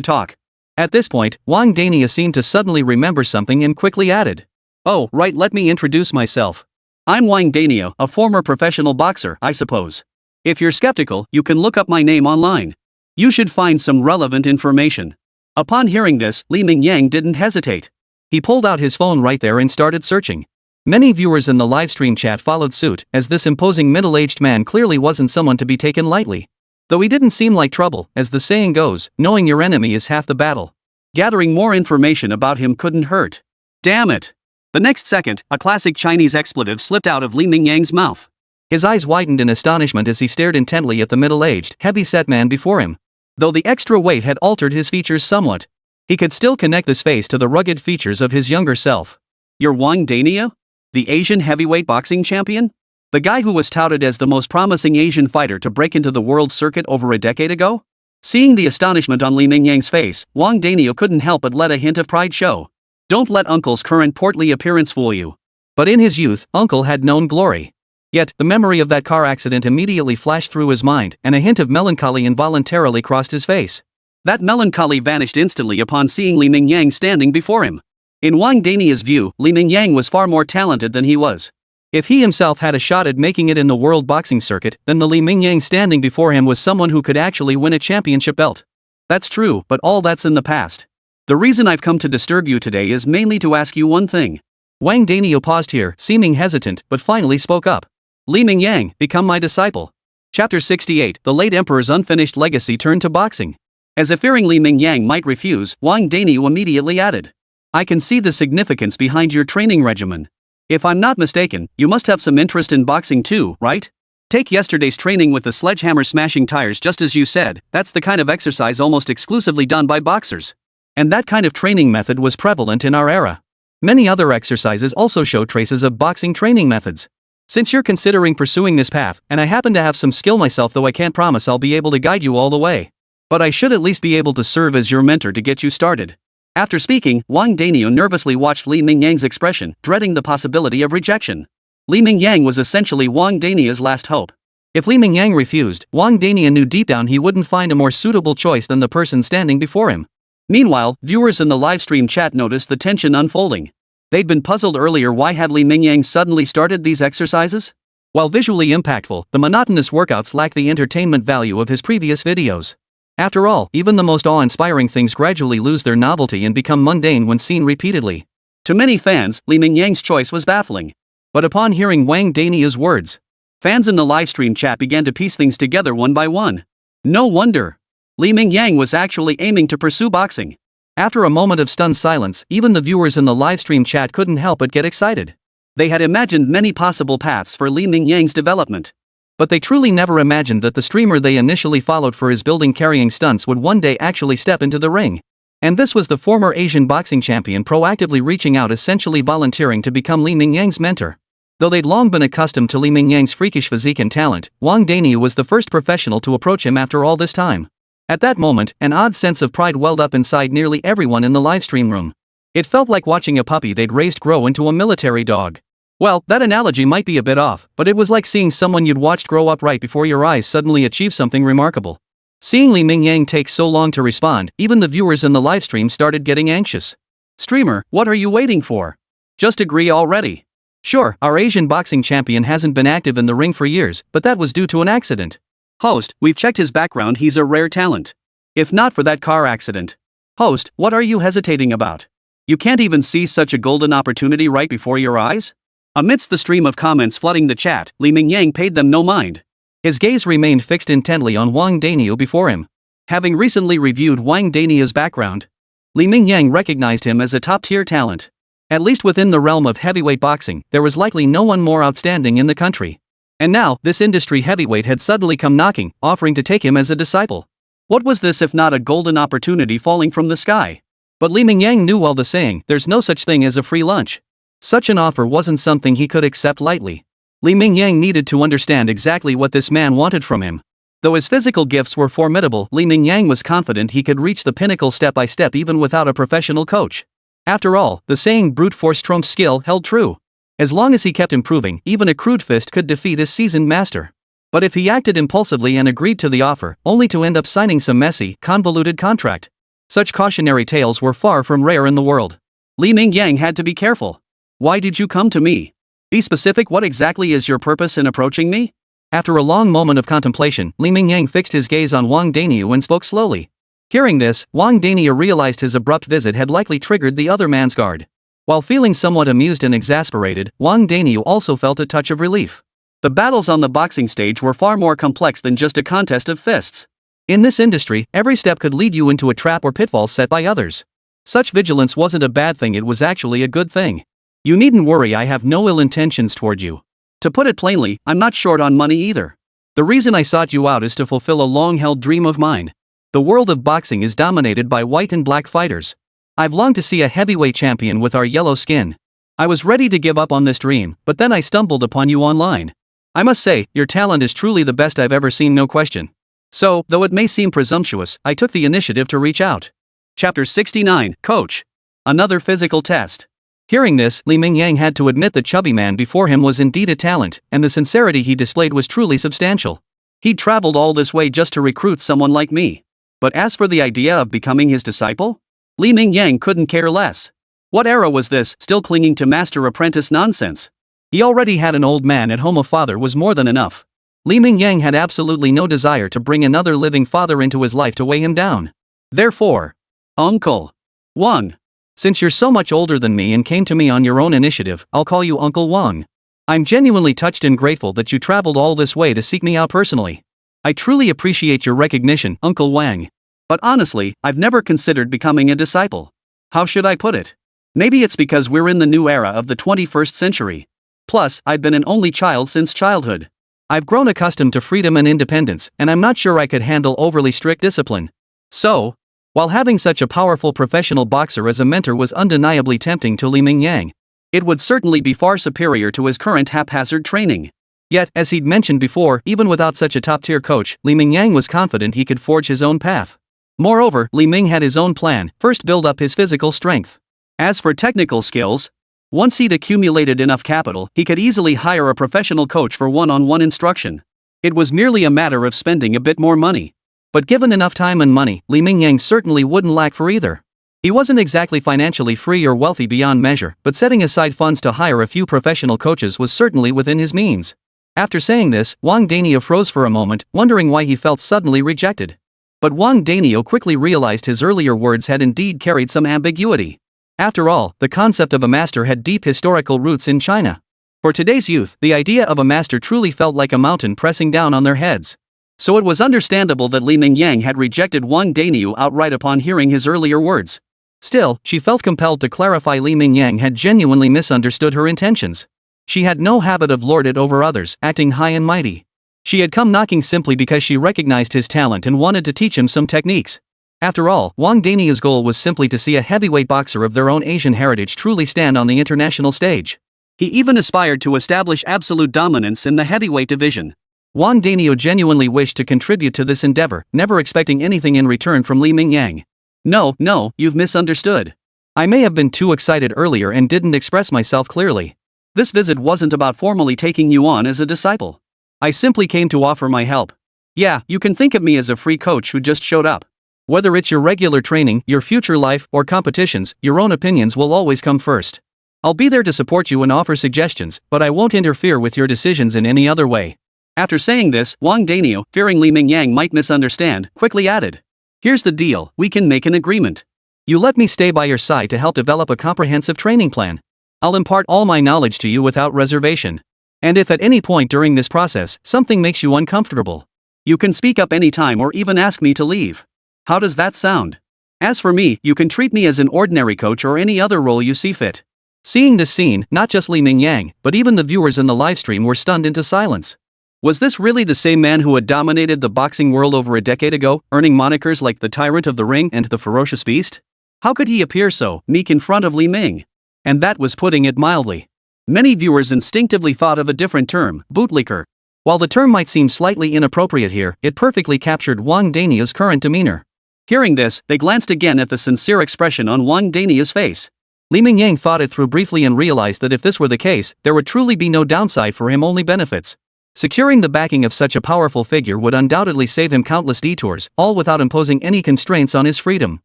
talk. At this point, Wang Dania seemed to suddenly remember something and quickly added. Oh, right, let me introduce myself. I'm Wang Dania, a former professional boxer, I suppose. If you're skeptical, you can look up my name online. You should find some relevant information. Upon hearing this, Li Mingyang didn't hesitate. He pulled out his phone right there and started searching. Many viewers in the livestream chat followed suit, as this imposing middle-aged man clearly wasn't someone to be taken lightly. Though he didn't seem like trouble, as the saying goes, knowing your enemy is half the battle. Gathering more information about him couldn't hurt. Damn it! The next second, a classic Chinese expletive slipped out of Li Mingyang's mouth. His eyes widened in astonishment as he stared intently at the middle-aged, heavy-set man before him. Though the extra weight had altered his features somewhat, he could still connect this face to the rugged features of his younger self. You're Wang Dania? The Asian heavyweight boxing champion? The guy who was touted as the most promising Asian fighter to break into the world circuit over a decade ago? Seeing the astonishment on Li Mingyang's face, Wang Dania couldn't help but let a hint of pride show. Don't let Uncle's current portly appearance fool you. But in his youth, Uncle had known glory. Yet, the memory of that car accident immediately flashed through his mind, and a hint of melancholy involuntarily crossed his face. That melancholy vanished instantly upon seeing Li Mingyang standing before him. In Wang Dania's view, Li Mingyang was far more talented than he was. If he himself had a shot at making it in the world boxing circuit, then the Li Mingyang standing before him was someone who could actually win a championship belt. That's true, but all that's in the past. The reason I've come to disturb you today is mainly to ask you one thing. Wang Dania paused here, seeming hesitant, but finally spoke up. Li Mingyang, become my disciple. Chapter 68, the late emperor's unfinished legacy turned to boxing. As if fearing Li Mingyang might refuse, Wang Dania immediately added. I can see the significance behind your training regimen. If I'm not mistaken, you must have some interest in boxing too, right? Take yesterday's training with the sledgehammer smashing tires just as you said, that's the kind of exercise almost exclusively done by boxers. And that kind of training method was prevalent in our era. Many other exercises also show traces of boxing training methods. Since you're considering pursuing this path, and I happen to have some skill myself, though I can't promise I'll be able to guide you all the way. But I should at least be able to serve as your mentor to get you started. After speaking, Wang Daniel nervously watched Li Mingyang's expression, dreading the possibility of rejection. Li Mingyang was essentially Wang Daniel's last hope. If Li Mingyang refused, Wang Daniel knew deep down he wouldn't find a more suitable choice than the person standing before him. Meanwhile, viewers in the livestream chat noticed the tension unfolding. They'd been puzzled earlier why had Li Mingyang suddenly started these exercises? While visually impactful, the monotonous workouts lack the entertainment value of his previous videos. After all, even the most awe-inspiring things gradually lose their novelty and become mundane when seen repeatedly. To many fans, Li Mingyang's choice was baffling. But upon hearing Wang Daniel's words, fans in the livestream chat began to piece things together one by one. No wonder. Li Mingyang was actually aiming to pursue boxing. After a moment of stunned silence, even the viewers in the livestream chat couldn't help but get excited. They had imagined many possible paths for Li Mingyang's development. But they truly never imagined that the streamer they initially followed for his building carrying stunts would one day actually step into the ring. And this was the former Asian boxing champion proactively reaching out, essentially volunteering to become Li Mingyang's mentor. Though they'd long been accustomed to Li Mingyang's freakish physique and talent, Wang Daniel was the first professional to approach him after all this time. At that moment, an odd sense of pride welled up inside nearly everyone in the livestream room. It felt like watching a puppy they'd raised grow into a military dog. Well, that analogy might be a bit off, but it was like seeing someone you'd watched grow up right before your eyes suddenly achieve something remarkable. Seeing Li Mingyang take so long to respond, even the viewers in the livestream started getting anxious. Streamer, what are you waiting for? Just agree already. Sure, our Asian boxing champion hasn't been active in the ring for years, but that was due to an accident. Host, we've checked his background, he's a rare talent. If not for that car accident. Host, what are you hesitating about? You can't even see such a golden opportunity right before your eyes? Amidst the stream of comments flooding the chat, Li Mingyang paid them no mind. His gaze remained fixed intently on Wang Daniel before him. Having recently reviewed Wang Daniel's background, Li Mingyang recognized him as a top-tier talent. At least within the realm of heavyweight boxing, there was likely no one more outstanding in the country. And now, this industry heavyweight had suddenly come knocking, offering to take him as a disciple. What was this if not a golden opportunity falling from the sky? But Li Mingyang knew well the saying, there's no such thing as a free lunch. Such an offer wasn't something he could accept lightly. Li Mingyang needed to understand exactly what this man wanted from him. Though his physical gifts were formidable, Li Mingyang was confident he could reach the pinnacle step by step even without a professional coach. After all, the saying brute force trumps skill held true. As long as he kept improving, even a crude fist could defeat his seasoned master. But if he acted impulsively and agreed to the offer, only to end up signing some messy, convoluted contract, such cautionary tales were far from rare in the world. Li Mingyang had to be careful. Why did you come to me? Be specific, what exactly is your purpose in approaching me? After a long moment of contemplation, Li Mingyang fixed his gaze on Wang Daniel and spoke slowly. Hearing this, Wang Daniel realized his abrupt visit had likely triggered the other man's guard. While feeling somewhat amused and exasperated, Wang Daniel also felt a touch of relief. The battles on the boxing stage were far more complex than just a contest of fists. In this industry, every step could lead you into a trap or pitfall set by others. Such vigilance wasn't a bad thing, it was actually a good thing. You needn't worry, I have no ill intentions toward you. To put it plainly, I'm not short on money either. The reason I sought you out is to fulfill a long-held dream of mine. The world of boxing is dominated by white and black fighters. I've longed to see a heavyweight champion with our yellow skin. I was ready to give up on this dream, but then I stumbled upon you online. I must say, your talent is truly the best I've ever seen, no question. So, though it may seem presumptuous, I took the initiative to reach out. Chapter 69, Coach. Another physical test. Hearing this, Li Mingyang had to admit the chubby man before him was indeed a talent, and the sincerity he displayed was truly substantial. He'd traveled all this way just to recruit someone like me. But as for the idea of becoming his disciple? Li Mingyang couldn't care less. What era was this, still clinging to master-apprentice nonsense? He already had an old man at home, a father was more than enough. Li Mingyang had absolutely no desire to bring another living father into his life to weigh him down. Therefore, Uncle Wang. Since you're so much older than me and came to me on your own initiative, I'll call you Uncle Wang. I'm genuinely touched and grateful that you traveled all this way to seek me out personally. I truly appreciate your recognition, Uncle Wang. But honestly, I've never considered becoming a disciple. How should I put it? Maybe it's because we're in the new era of the 21st century. Plus, I've been an only child since childhood. I've grown accustomed to freedom and independence, and I'm not sure I could handle overly strict discipline. So, while having such a powerful professional boxer as a mentor was undeniably tempting to Li Mingyang, it would certainly be far superior to his current haphazard training. Yet, as he'd mentioned before, even without such a top-tier coach, Li Mingyang was confident he could forge his own path. Moreover, Li Ming had his own plan: first build up his physical strength. As for technical skills, once he'd accumulated enough capital, he could easily hire a professional coach for one-on-one instruction. It was merely a matter of spending a bit more money. But given enough time and money, Li Mingyang certainly wouldn't lack for either. He wasn't exactly financially free or wealthy beyond measure, but setting aside funds to hire a few professional coaches was certainly within his means. After saying this, Wang Danio froze for a moment, wondering why he felt suddenly rejected. But Wang Danio quickly realized his earlier words had indeed carried some ambiguity. After all, the concept of a master had deep historical roots in China. For today's youth, the idea of a master truly felt like a mountain pressing down on their heads. So it was understandable that Li Mingyang had rejected Wang Danio outright upon hearing his earlier words. Still, she felt compelled to clarify Li Mingyang had genuinely misunderstood her intentions. She had no habit of lord it over others, acting high and mighty. She had come knocking simply because she recognized his talent and wanted to teach him some techniques. After all, Wang Danio's goal was simply to see a heavyweight boxer of their own Asian heritage truly stand on the international stage. He even aspired to establish absolute dominance in the heavyweight division. Wang Danio genuinely wished to contribute to this endeavor, never expecting anything in return from Li Mingyang. No, you've misunderstood. I may have been too excited earlier and didn't express myself clearly. This visit wasn't about formally taking you on as a disciple. I simply came to offer my help. Yeah, you can think of me as a free coach who just showed up. Whether it's your regular training, your future life, or competitions, your own opinions will always come first. I'll be there to support you and offer suggestions, but I won't interfere with your decisions in any other way. After saying this, Wang Danio, fearing Li Mingyang might misunderstand, quickly added, "Here's the deal, we can make an agreement. You let me stay by your side to help develop a comprehensive training plan. I'll impart all my knowledge to you without reservation. And if at any point during this process, something makes you uncomfortable, you can speak up anytime or even ask me to leave. How does that sound? As for me, you can treat me as an ordinary coach or any other role you see fit." Seeing this scene, not just Li Mingyang, but even the viewers in the livestream were stunned into silence. Was this really the same man who had dominated the boxing world over a decade ago, earning monikers like the Tyrant of the Ring and the Ferocious Beast? How could he appear so meek in front of Li Ming? And that was putting it mildly. Many viewers instinctively thought of a different term, bootlicker. While the term might seem slightly inappropriate here, it perfectly captured Wang Danio's current demeanor. Hearing this, they glanced again at the sincere expression on Wang Danio's face. Li Mingyang thought it through briefly and realized that if this were the case, there would truly be no downside for him, only benefits. Securing the backing of such a powerful figure would undoubtedly save him countless detours, all without imposing any constraints on his freedom.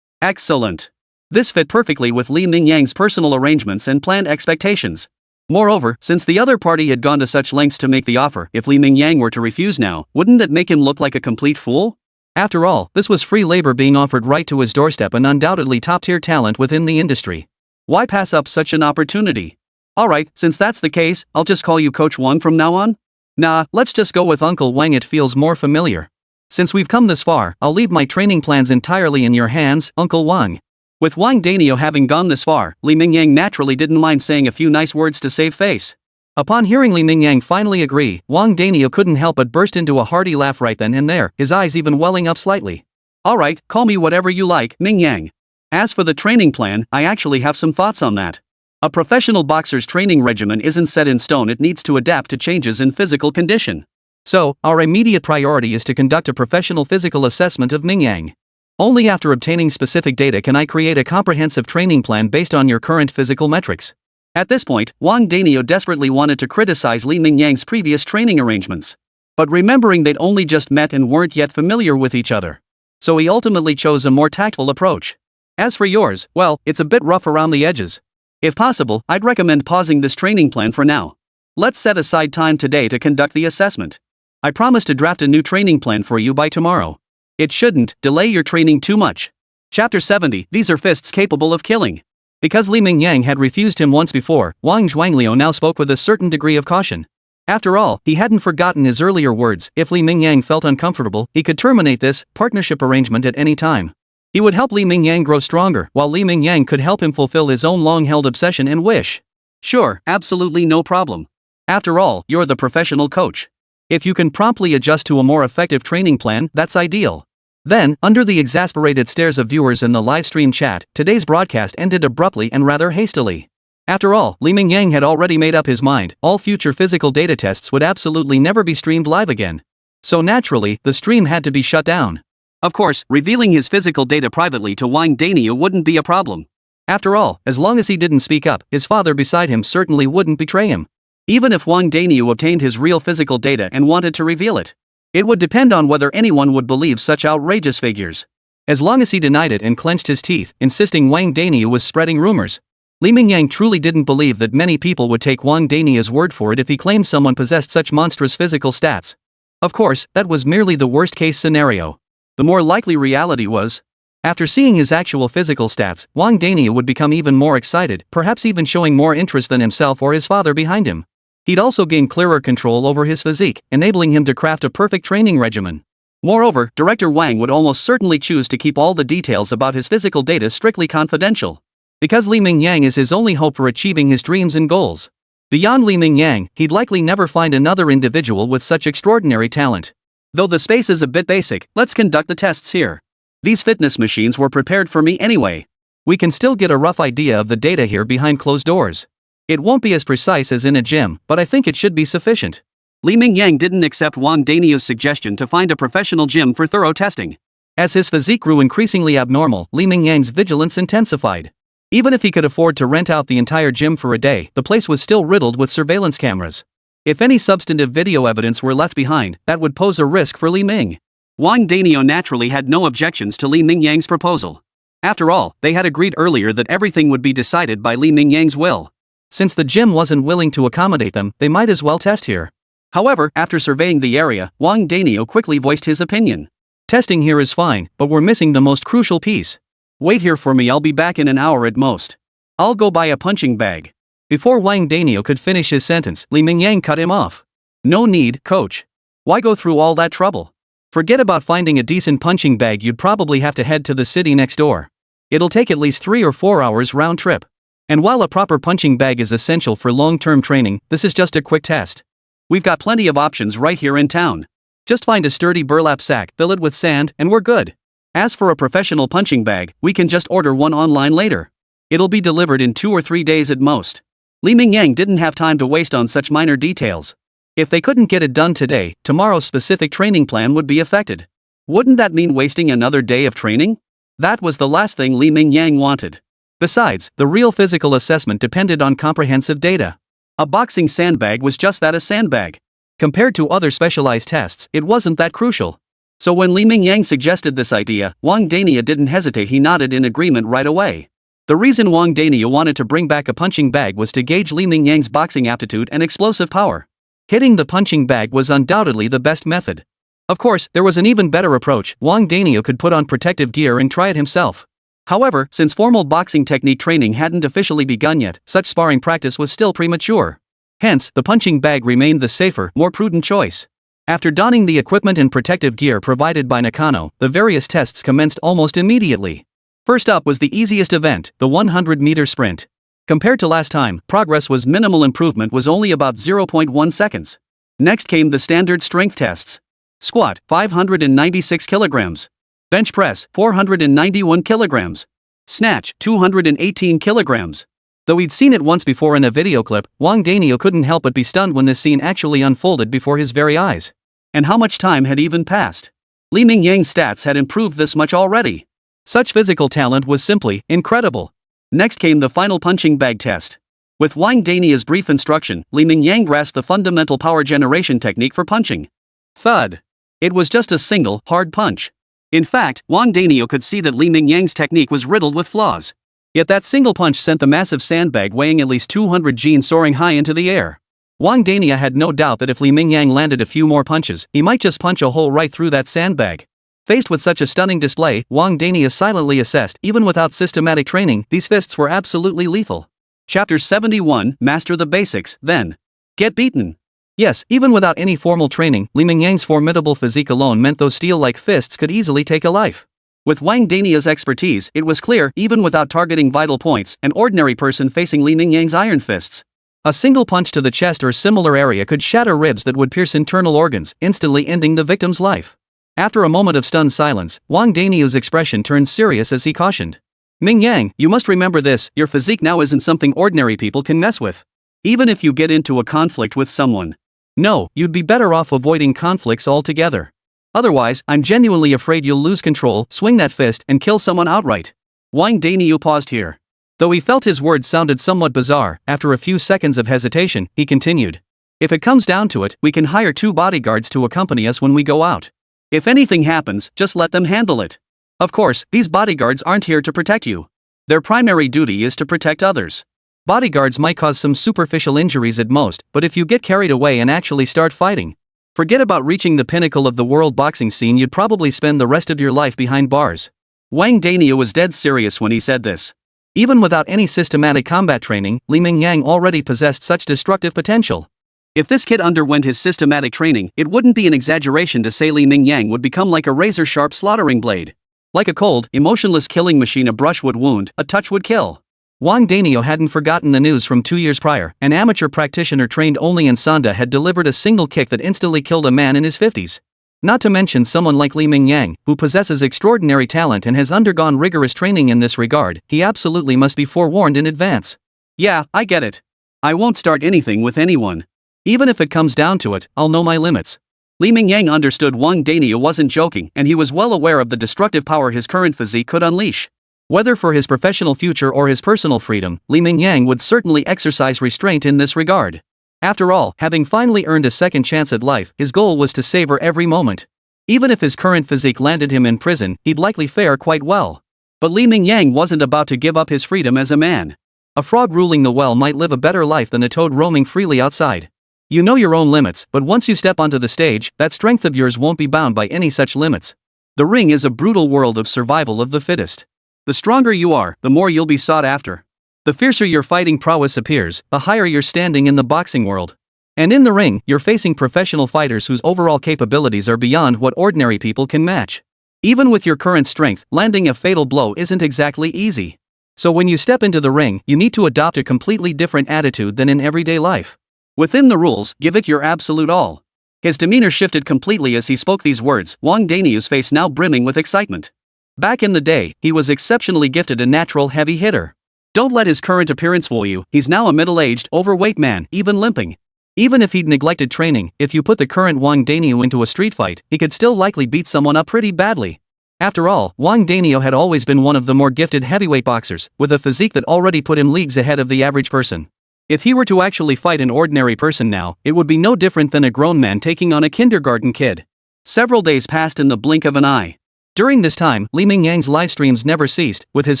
Excellent. This fit perfectly with Li Mingyang's personal arrangements and planned expectations. Moreover, since the other party had gone to such lengths to make the offer, if Li Mingyang were to refuse now, wouldn't that make him look like a complete fool? After all, this was free labor being offered right to his doorstep and undoubtedly top-tier talent within the industry. Why pass up such an opportunity? Alright, since that's the case, I'll just call you Coach Wang from now on? Nah, let's just go with Uncle Wang, it feels more familiar. Since we've come this far, I'll leave my training plans entirely in your hands, Uncle Wang. With Wang Danio having gone this far, Li Mingyang naturally didn't mind saying a few nice words to save face. Upon hearing Li Mingyang finally agree, Wang Danio couldn't help but burst into a hearty laugh right then and there, his eyes even welling up slightly. Alright, call me whatever you like, Mingyang. As for the training plan, I actually have some thoughts on that. A professional boxer's training regimen isn't set in stone, it needs to adapt to changes in physical condition. So, our immediate priority is to conduct a professional physical assessment of Mingyang. Only after obtaining specific data can I create a comprehensive training plan based on your current physical metrics. At this point, Wang Danio desperately wanted to criticize Li Mingyang's previous training arrangements. But remembering they'd only just met and weren't yet familiar with each other. So he ultimately chose a more tactful approach. As for yours, well, it's a bit rough around the edges. If possible, I'd recommend pausing this training plan for now. Let's set aside time today to conduct the assessment. I promise to draft a new training plan for you by tomorrow. It shouldn't delay your training too much. Chapter 70, These are fists capable of killing. Because Li Mingyang had refused him once before, Wang Zhuangliu now spoke with a certain degree of caution. After all, he hadn't forgotten his earlier words: if Li Mingyang felt uncomfortable, he could terminate this partnership arrangement at any time. He would help Li Mingyang grow stronger, while Li Mingyang could help him fulfill his own long-held obsession and wish. Sure, absolutely no problem. After all, you're the professional coach. If you can promptly adjust to a more effective training plan, that's ideal. Then, under the exasperated stares of viewers in the livestream chat, today's broadcast ended abruptly and rather hastily. After all, Li Mingyang had already made up his mind: all future physical data tests would absolutely never be streamed live again. So naturally, the stream had to be shut down. Of course, revealing his physical data privately to Wang Daniel wouldn't be a problem. After all, as long as he didn't speak up, his father beside him certainly wouldn't betray him. Even if Wang Daniel obtained his real physical data and wanted to reveal it, it would depend on whether anyone would believe such outrageous figures. As long as he denied it and clenched his teeth, insisting Wang Daniel was spreading rumors, Li Mingyang truly didn't believe that many people would take Wang Daniel's word for it if he claimed someone possessed such monstrous physical stats. Of course, that was merely the worst-case scenario. The more likely reality was, after seeing his actual physical stats, Wang Daniel would become even more excited, perhaps even showing more interest than himself or his father behind him. He'd also gain clearer control over his physique, enabling him to craft a perfect training regimen. Moreover, Director Wang would almost certainly choose to keep all the details about his physical data strictly confidential. Because Li Mingyang is his only hope for achieving his dreams and goals. Beyond Li Mingyang, he'd likely never find another individual with such extraordinary talent. Though the space is a bit basic, let's conduct the tests here. These fitness machines were prepared for me anyway. We can still get a rough idea of the data here behind closed doors. It won't be as precise as in a gym, but I think it should be sufficient. Li Mingyang didn't accept Wang Daniel's suggestion to find a professional gym for thorough testing. As his physique grew increasingly abnormal, Li Mingyang's vigilance intensified. Even if he could afford to rent out the entire gym for a day, the place was still riddled with surveillance cameras. If any substantive video evidence were left behind, that would pose a risk for Li Ming. Wang Daniel naturally had no objections to Li Mingyang's proposal. After all, they had agreed earlier that everything would be decided by Li Mingyang's will. Since the gym wasn't willing to accommodate them, they might as well test here. However, after surveying the area, Wang Daniel quickly voiced his opinion. Testing here is fine, but we're missing the most crucial piece. Wait here for me, I'll be back in an hour at most. I'll go buy a punching bag. Before Wang Daniel could finish his sentence, Li Mingyang cut him off. No need, coach. Why go through all that trouble? Forget about finding a decent punching bag, you'd probably have to head to the city next door. It'll take at least 3 or 4 hours round trip. And while a proper punching bag is essential for long-term training, this is just a quick test. We've got plenty of options right here in town. Just find a sturdy burlap sack, fill it with sand, and we're good. As for a professional punching bag, we can just order one online later. It'll be delivered in 2 or 3 days at most. Li Mingyang didn't have time to waste on such minor details. If they couldn't get it done today, tomorrow's specific training plan would be affected. Wouldn't that mean wasting another day of training? That was the last thing Li Mingyang wanted. Besides, the real physical assessment depended on comprehensive data. A boxing sandbag was just that, a sandbag. Compared to other specialized tests, it wasn't that crucial. So when Li Mingyang suggested this idea, Wang Daniel didn't hesitate, he nodded in agreement right away. The reason Wang Daniel wanted to bring back a punching bag was to gauge Li Mingyang's boxing aptitude and explosive power. Hitting the punching bag was undoubtedly the best method. Of course, there was an even better approach. Wang Daniel could put on protective gear and try it himself. However, since formal boxing technique training hadn't officially begun yet, such sparring practice was still premature. Hence, the punching bag remained the safer, more prudent choice. After donning the equipment and protective gear provided by Nakano, the various tests commenced almost immediately. First up was the easiest event, the 100-meter sprint. Compared to last time, progress was minimal, improvement was only about 0.1 seconds. Next came the standard strength tests. Squat, 596 kilograms. Bench press, 491 kilograms. Snatch, 218 kilograms. Though he'd seen it once before in a video clip, Wang Daniel couldn't help but be stunned when this scene actually unfolded before his very eyes. And how much time had even passed? Li Mingyang's stats had improved this much already. Such physical talent was simply incredible. Next came the final punching bag test. With Wang Daniel's brief instruction, Li Mingyang grasped the fundamental power generation technique for punching. Thud. It was just a single, hard punch. In fact, Wang Daniel could see that Li Mingyang's technique was riddled with flaws. Yet that single punch sent the massive sandbag weighing at least 200 Jin soaring high into the air. Wang Daniel had no doubt that if Li Mingyang landed a few more punches, he might just punch a hole right through that sandbag. Faced with such a stunning display, Wang Daniel silently assessed, even without systematic training, these fists were absolutely lethal. Chapter 71, Master the Basics, then get beaten. Yes, even without any formal training, Li Mingyang's formidable physique alone meant those steel-like fists could easily take a life. With Wang Daniel's expertise, it was clear, even without targeting vital points, an ordinary person facing Li Mingyang's iron fists. A single punch to the chest or similar area could shatter ribs that would pierce internal organs, instantly ending the victim's life. After a moment of stunned silence, Wang Daniel's expression turned serious as he cautioned. Mingyang, you must remember this, your physique now isn't something ordinary people can mess with. Even if you get into a conflict with someone. No, you'd be better off avoiding conflicts altogether. Otherwise, I'm genuinely afraid you'll lose control, swing that fist, and kill someone outright. Wang Daniu paused here. Though he felt his words sounded somewhat bizarre, after a few seconds of hesitation, he continued. If it comes down to it, we can hire 2 bodyguards to accompany us when we go out. If anything happens, just let them handle it. Of course, these bodyguards aren't here to protect you. Their primary duty is to protect others. Bodyguards might cause some superficial injuries at most, but if you get carried away and actually start fighting, forget about reaching the pinnacle of the world boxing scene. You'd probably spend the rest of your life behind bars. Wang Daniu was dead serious when he said this. Even without any systematic combat training, Li Mingyang already possessed such destructive potential. If this kid underwent his systematic training, it wouldn't be an exaggeration to say Li Mingyang would become like a razor-sharp slaughtering blade. Like a cold, emotionless killing machine. A brush would wound, a touch would kill. Wang Daniu hadn't forgotten the news from 2 years prior. An amateur practitioner trained only in Sanda had delivered a single kick that instantly killed a man in his 50s. Not to mention someone like Li Mingyang, who possesses extraordinary talent and has undergone rigorous training in this regard. He absolutely must be forewarned in advance. Yeah, I get it. I won't start anything with anyone. Even if it comes down to it, I'll know my limits. Li Mingyang understood Wang Daniu wasn't joking, and he was well aware of the destructive power his current physique could unleash. Whether for his professional future or his personal freedom, Li Mingyang would certainly exercise restraint in this regard. After all, having finally earned a second chance at life, his goal was to savor every moment. Even if his current physique landed him in prison, he'd likely fare quite well. But Li Mingyang wasn't about to give up his freedom as a man. A frog ruling the well might live a better life than a toad roaming freely outside. You know your own limits, but once you step onto the stage, that strength of yours won't be bound by any such limits. The ring is a brutal world of survival of the fittest. The stronger you are, the more you'll be sought after. The fiercer your fighting prowess appears, the higher you're standing in the boxing world. And in the ring, you're facing professional fighters whose overall capabilities are beyond what ordinary people can match. Even with your current strength, landing a fatal blow isn't exactly easy. So when you step into the ring, you need to adopt a completely different attitude than in everyday life. Within the rules, give it your absolute all. His demeanor shifted completely as he spoke these words, Wang Daniu's face now brimming with excitement. Back in the day, he was exceptionally gifted, a natural heavy hitter. Don't let his current appearance fool you. He's now a middle-aged, overweight man, even limping. Even if he'd neglected training, if you put the current Wang Daniu into a street fight, he could still likely beat someone up pretty badly. After all, Wang Daniu had always been one of the more gifted heavyweight boxers, with a physique that already put him leagues ahead of the average person. If he were to actually fight an ordinary person now, it would be no different than a grown man taking on a kindergarten kid. Several days passed in the blink of an eye. During this time, Li Mingyang's live streams never ceased, with his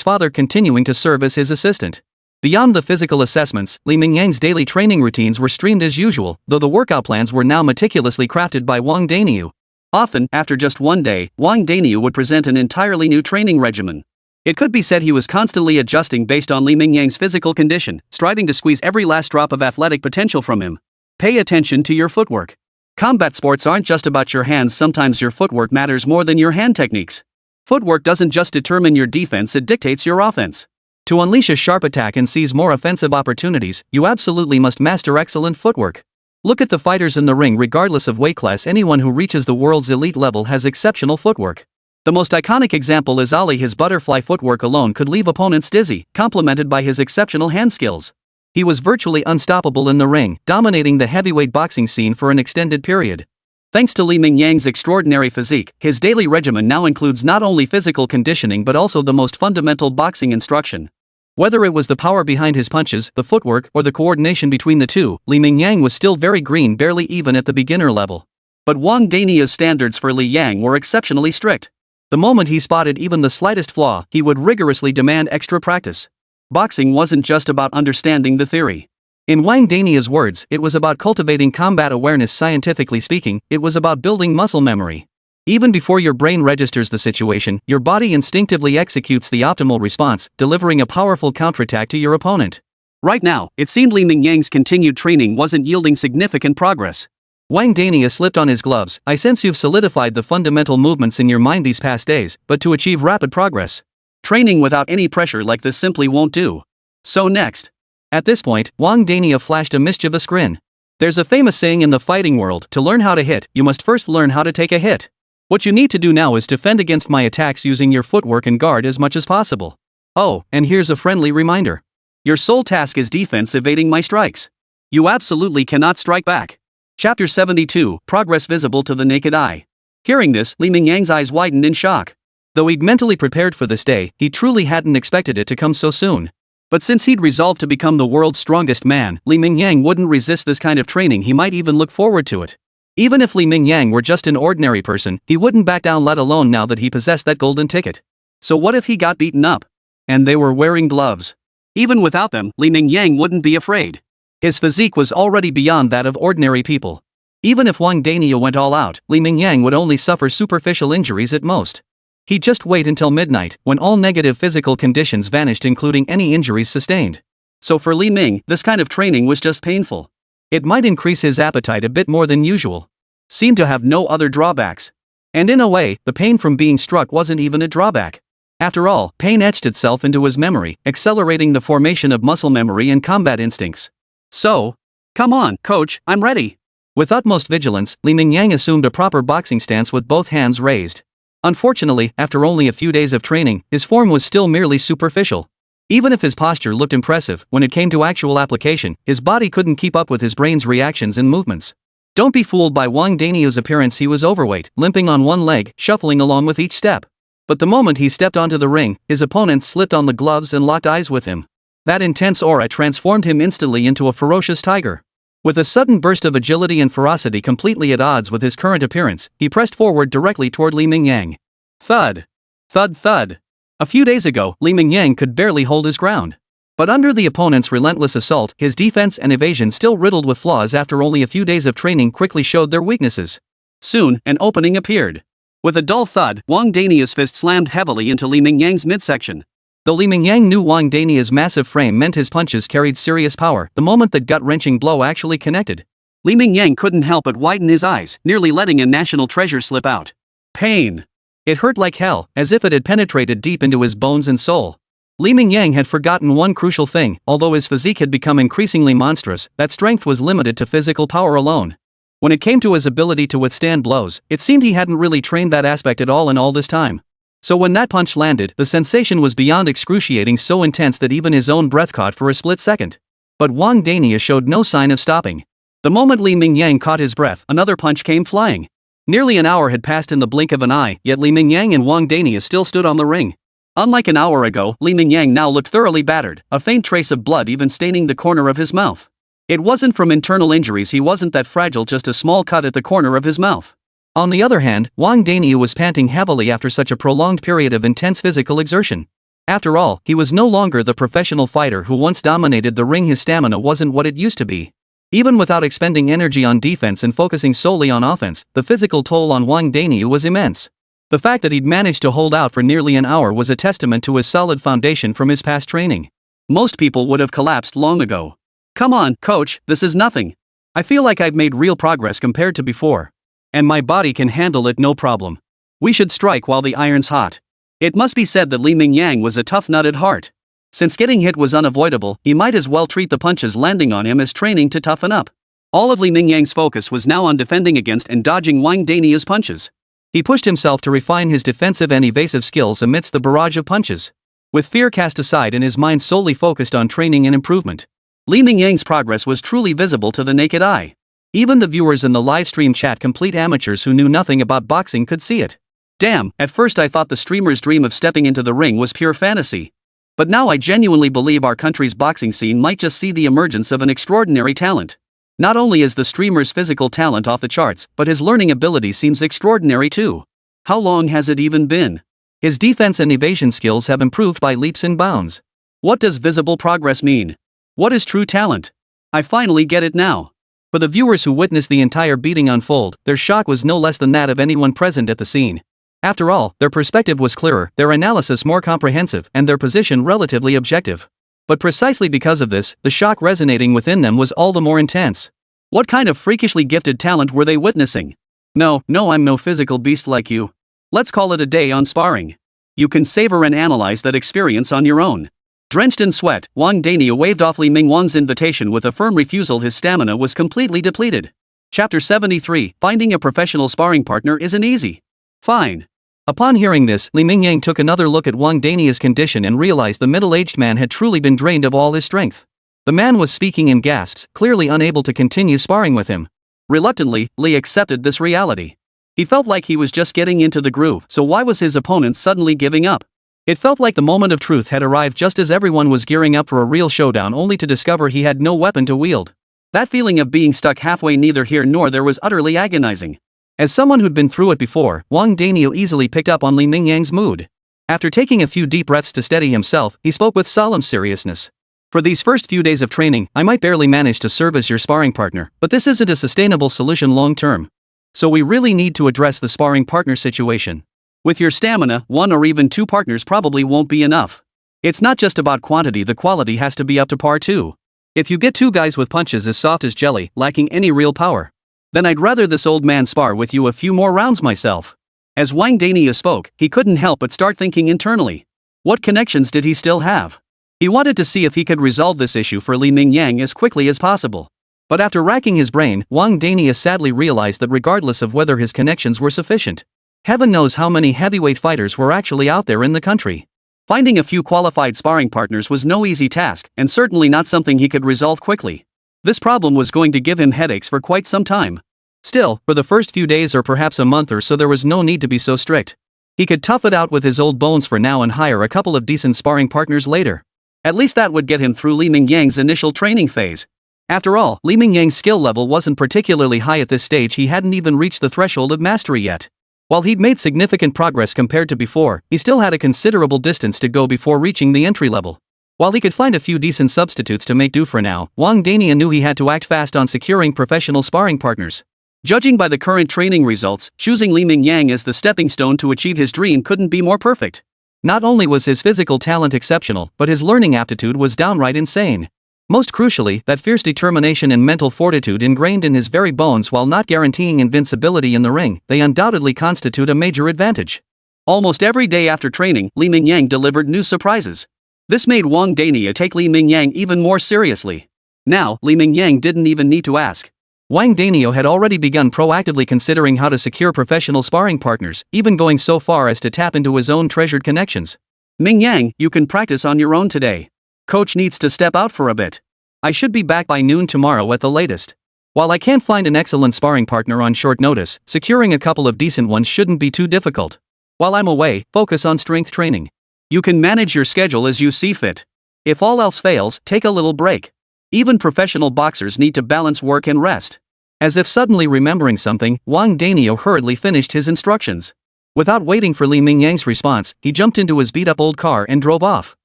father continuing to serve as his assistant. Beyond the physical assessments, Li Mingyang's daily training routines were streamed as usual, though the workout plans were now meticulously crafted by Wang Daniu. Often, after just one day, Wang Daniu would present an entirely new training regimen. It could be said he was constantly adjusting based on Li Mingyang's physical condition, striving to squeeze every last drop of athletic potential from him. Pay attention to your footwork. Combat sports aren't just about your hands. Sometimes your footwork matters more than your hand techniques. Footwork doesn't just determine your defense, it dictates your offense. To unleash a sharp attack and seize more offensive opportunities, you absolutely must master excellent footwork. Look at the fighters in the ring. Regardless of weight class, anyone who reaches the world's elite level has exceptional footwork. The most iconic example is Ali. His butterfly footwork alone could leave opponents dizzy, complemented by his exceptional hand skills. He was virtually unstoppable in the ring, dominating the heavyweight boxing scene for an extended period. Thanks to Li Mingyang's extraordinary physique, his daily regimen now includes not only physical conditioning but also the most fundamental boxing instruction. Whether it was the power behind his punches, the footwork, or the coordination between the two, Li Mingyang was still very green, barely even at the beginner level. But Wang Daniu's standards for Li Yang were exceptionally strict. The moment he spotted even the slightest flaw, he would rigorously demand extra practice. Boxing wasn't just about understanding the theory. In Wang Daniu's words, it was about cultivating combat awareness. Scientifically speaking, it was about building muscle memory. Even before your brain registers the situation, your body instinctively executes the optimal response, delivering a powerful counterattack to your opponent. Right now, it seemed Li Mingyang's continued training wasn't yielding significant progress. Wang Daniu slipped on his gloves. I sense you've solidified the fundamental movements in your mind these past days, but to achieve rapid progress, training without any pressure like this simply won't do. So next. At this point, Wang Daniu flashed a mischievous grin. There's a famous saying in the fighting world, to learn how to hit, you must first learn how to take a hit. What you need to do now is defend against my attacks using your footwork and guard as much as possible. Oh, and here's a friendly reminder. Your sole task is defense, evading my strikes. You absolutely cannot strike back. Chapter 72, Progress Visible to the Naked Eye. Hearing this, Li Mingyang's eyes widened in shock. Though he'd mentally prepared for this day, he truly hadn't expected it to come so soon. But since he'd resolved to become the world's strongest man, Li Mingyang wouldn't resist this kind of training. He might even look forward to it. Even if Li Mingyang were just an ordinary person, he wouldn't back down, let alone now that he possessed that golden ticket. So what if he got beaten up? And they were wearing gloves. Even without them, Li Mingyang wouldn't be afraid. His physique was already beyond that of ordinary people. Even if Wang Daniel went all out, Li Mingyang would only suffer superficial injuries at most. He'd just wait until midnight, when all negative physical conditions vanished, including any injuries sustained. So for Li Ming, this kind of training was just painful. It might increase his appetite a bit more than usual. Seemed to have no other drawbacks. And in a way, the pain from being struck wasn't even a drawback. After all, pain etched itself into his memory, accelerating the formation of muscle memory and combat instincts. So, come on, coach, I'm ready. With utmost vigilance, Li Mingyang assumed a proper boxing stance with both hands raised. Unfortunately, after only a few days of training, his form was still merely superficial. Even if his posture looked impressive, when it came to actual application, his body couldn't keep up with his brain's reactions and movements. Don't be fooled by Wang Daniel's appearance. He was overweight, limping on one leg, shuffling along with each step. But the moment he stepped onto the ring, his opponents slipped on the gloves and locked eyes with him. That intense aura transformed him instantly into a ferocious tiger. With a sudden burst of agility and ferocity completely at odds with his current appearance, he pressed forward directly toward Li Mingyang. Thud. Thud thud. A few days ago, Li Mingyang could barely hold his ground. But under the opponent's relentless assault, his defense and evasion, still riddled with flaws after only a few days of training, quickly showed their weaknesses. Soon, an opening appeared. With a dull thud, Wang Dania's fist slammed heavily into Li Mingyang's midsection. Though Li Mingyang knew Wang Dania's massive frame meant his punches carried serious power, the moment that gut-wrenching blow actually connected, Li Mingyang couldn't help but widen his eyes, nearly letting a national treasure slip out. Pain. It hurt like hell, as if it had penetrated deep into his bones and soul. Li Mingyang had forgotten one crucial thing: although his physique had become increasingly monstrous, that strength was limited to physical power alone. When it came to his ability to withstand blows, it seemed he hadn't really trained that aspect at all in all this time. So when that punch landed, the sensation was beyond excruciating, so intense that even his own breath caught for a split second. But Wang Dania showed no sign of stopping. The moment Li Mingyang caught his breath, another punch came flying. Nearly an hour had passed in the blink of an eye, yet Li Mingyang and Wang Dania still stood on the ring. Unlike an hour ago, Li Mingyang now looked thoroughly battered, a faint trace of blood even staining the corner of his mouth. It wasn't from internal injuries, he wasn't that fragile, just a small cut at the corner of his mouth. On the other hand, Wang Dania was panting heavily after such a prolonged period of intense physical exertion. After all, he was no longer the professional fighter who once dominated the ring. His stamina wasn't what it used to be. Even without expending energy on defense and focusing solely on offense, the physical toll on Wang Dania was immense. The fact that he'd managed to hold out for nearly an hour was a testament to his solid foundation from his past training. Most people would have collapsed long ago. Come on, coach, this is nothing. I feel like I've made real progress compared to before. And my body can handle it no problem. We should strike while the iron's hot. It must be said that Li Mingyang was a tough nut at heart. Since getting hit was unavoidable, he might as well treat the punches landing on him as training to toughen up. All of Li Mingyang's focus was now on defending against and dodging Wang Dania's punches. He pushed himself to refine his defensive and evasive skills amidst the barrage of punches. With fear cast aside and his mind solely focused on training and improvement, Li Mingyang's progress was truly visible to the naked eye. Even the viewers in the livestream chat, complete amateurs who knew nothing about boxing, could see it. Damn, at first I thought the streamer's dream of stepping into the ring was pure fantasy. But now I genuinely believe our country's boxing scene might just see the emergence of an extraordinary talent. Not only is the streamer's physical talent off the charts, but his learning ability seems extraordinary too. How long has it even been? His defense and evasion skills have improved by leaps and bounds. What does visible progress mean? What is true talent? I finally get it now. For the viewers who witnessed the entire beating unfold, their shock was no less than that of anyone present at the scene. After all, their perspective was clearer, their analysis more comprehensive, and their position relatively objective. But precisely because of this, the shock resonating within them was all the more intense. What kind of freakishly gifted talent were they witnessing? No, I'm no physical beast like you. Let's call it a day on sparring. You can savor and analyze that experience on your own. Drenched in sweat, Wang Dania waved off Li Mingyang's invitation with a firm refusal. His stamina was completely depleted. Chapter 73, Finding a professional sparring partner isn't easy. Fine. Upon hearing this, Li Mingyang took another look at Wang Dania's condition and realized the middle-aged man had truly been drained of all his strength. The man was speaking in gasps, clearly unable to continue sparring with him. Reluctantly, Li accepted this reality. He felt like he was just getting into the groove, so why was his opponent suddenly giving up? It felt like the moment of truth had arrived just as everyone was gearing up for a real showdown, only to discover he had no weapon to wield. That feeling of being stuck halfway neither here nor there was utterly agonizing. As someone who'd been through it before, Wang Daniel easily picked up on Li Mingyang's mood. After taking a few deep breaths to steady himself, he spoke with solemn seriousness. For these first few days of training, I might barely manage to serve as your sparring partner, but this isn't a sustainable solution long term. So we really need to address the sparring partner situation. With your stamina, 1 or even 2 partners probably won't be enough. It's not just about quantity, the quality has to be up to par too. If you get 2 guys with punches as soft as jelly, lacking any real power, then I'd rather this old man spar with you a few more rounds myself. As Wang Daniel spoke, he couldn't help but start thinking internally. What connections did he still have? He wanted to see if he could resolve this issue for Li Mingyang as quickly as possible. But after racking his brain, Wang Daniel sadly realized that regardless of whether his connections were sufficient, heaven knows how many heavyweight fighters were actually out there in the country. Finding a few qualified sparring partners was no easy task, and certainly not something he could resolve quickly. This problem was going to give him headaches for quite some time. Still, for the first few days or perhaps a month or so there was no need to be so strict. He could tough it out with his old bones for now and hire a couple of decent sparring partners later. At least that would get him through Li Mingyang's initial training phase. After all, Li Mingyang's skill level wasn't particularly high at this stage, he hadn't even reached the threshold of mastery yet. While he'd made significant progress compared to before, he still had a considerable distance to go before reaching the entry level. While he could find a few decent substitutes to make do for now, Wang Daniel knew he had to act fast on securing professional sparring partners. Judging by the current training results, choosing Li Mingyang as the stepping stone to achieve his dream couldn't be more perfect. Not only was his physical talent exceptional, but his learning aptitude was downright insane. Most crucially, that fierce determination and mental fortitude ingrained in his very bones, while not guaranteeing invincibility in the ring, they undoubtedly constitute a major advantage. Almost every day after training, Li Mingyang delivered new surprises. This made Wang Daniel take Li Mingyang even more seriously. Now, Li Mingyang didn't even need to ask. Wang Daniel had already begun proactively considering how to secure professional sparring partners, even going so far as to tap into his own treasured connections. Mingyang, you can practice on your own today. Coach needs to step out for a bit. I should be back by noon tomorrow at the latest. While I can't find an excellent sparring partner on short notice, securing a couple of decent ones shouldn't be too difficult. While I'm away, focus on strength training. You can manage your schedule as you see fit. If all else fails, take a little break. Even professional boxers need to balance work and rest. As if suddenly remembering something, Wang Daniel hurriedly finished his instructions. Without waiting for Li Mingyang's response, he jumped into his beat-up old car and drove off.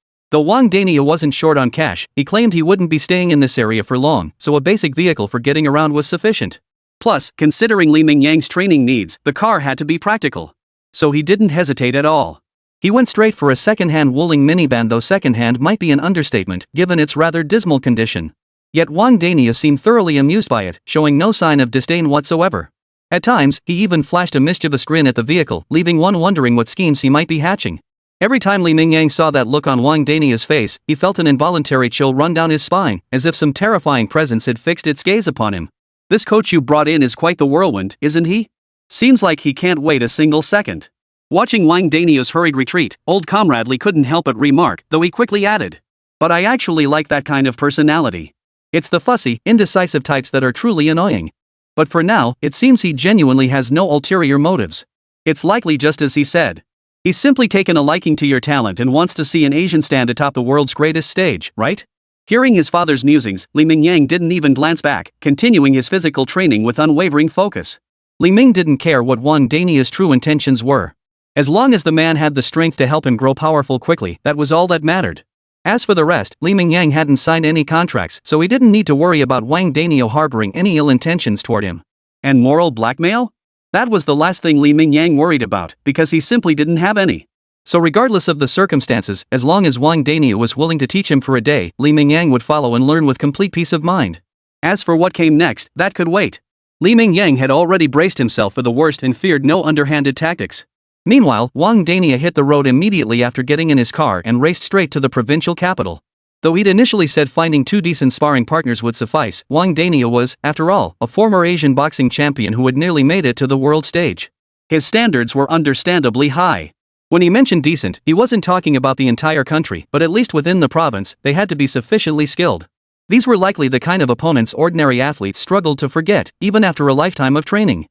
Though Wang Daniel wasn't short on cash, he claimed he wouldn't be staying in this area for long, so a basic vehicle for getting around was sufficient. Plus, considering Li Mingyang's training needs, the car had to be practical. So he didn't hesitate at all. He went straight for a second-hand Wuling minivan, though second-hand might be an understatement, given its rather dismal condition. Yet Wang Daniel seemed thoroughly amused by it, showing no sign of disdain whatsoever. At times, he even flashed a mischievous grin at the vehicle, leaving one wondering what schemes he might be hatching. Every time Li Mingyang saw that look on Wang Daniel's face, he felt an involuntary chill run down his spine, as if some terrifying presence had fixed its gaze upon him. This coach you brought in is quite the whirlwind, isn't he? Seems like he can't wait a single second. Watching Wang Daniel's hurried retreat, old comrade Li couldn't help but remark, though he quickly added, "But I actually like that kind of personality. It's the fussy, indecisive types that are truly annoying. But for now, it seems he genuinely has no ulterior motives. It's likely just as he said. He's simply taken a liking to your talent and wants to see an Asian stand atop the world's greatest stage, right?" Hearing his father's musings, Li Mingyang didn't even glance back, continuing his physical training with unwavering focus. Li Ming didn't care what Wang Daniel's true intentions were. As long as the man had the strength to help him grow powerful quickly, that was all that mattered. As for the rest, Li Mingyang hadn't signed any contracts, so he didn't need to worry about Wang Daniel harboring any ill intentions toward him. And moral blackmail? That was the last thing Li Mingyang worried about, because he simply didn't have any. So regardless of the circumstances, as long as Wang Daniel was willing to teach him for a day, Li Mingyang would follow and learn with complete peace of mind. As for what came next, that could wait. Li Mingyang had already braced himself for the worst and feared no underhanded tactics. Meanwhile, Wang Daniel hit the road immediately after getting in his car and raced straight to the provincial capital. Though he'd initially said finding 2 decent sparring partners would suffice, Wang Daniel was, after all, a former Asian boxing champion who had nearly made it to the world stage. His standards were understandably high. When he mentioned decent, he wasn't talking about the entire country, but at least within the province, they had to be sufficiently skilled. These were likely the kind of opponents ordinary athletes struggled to forget, even after a lifetime of training.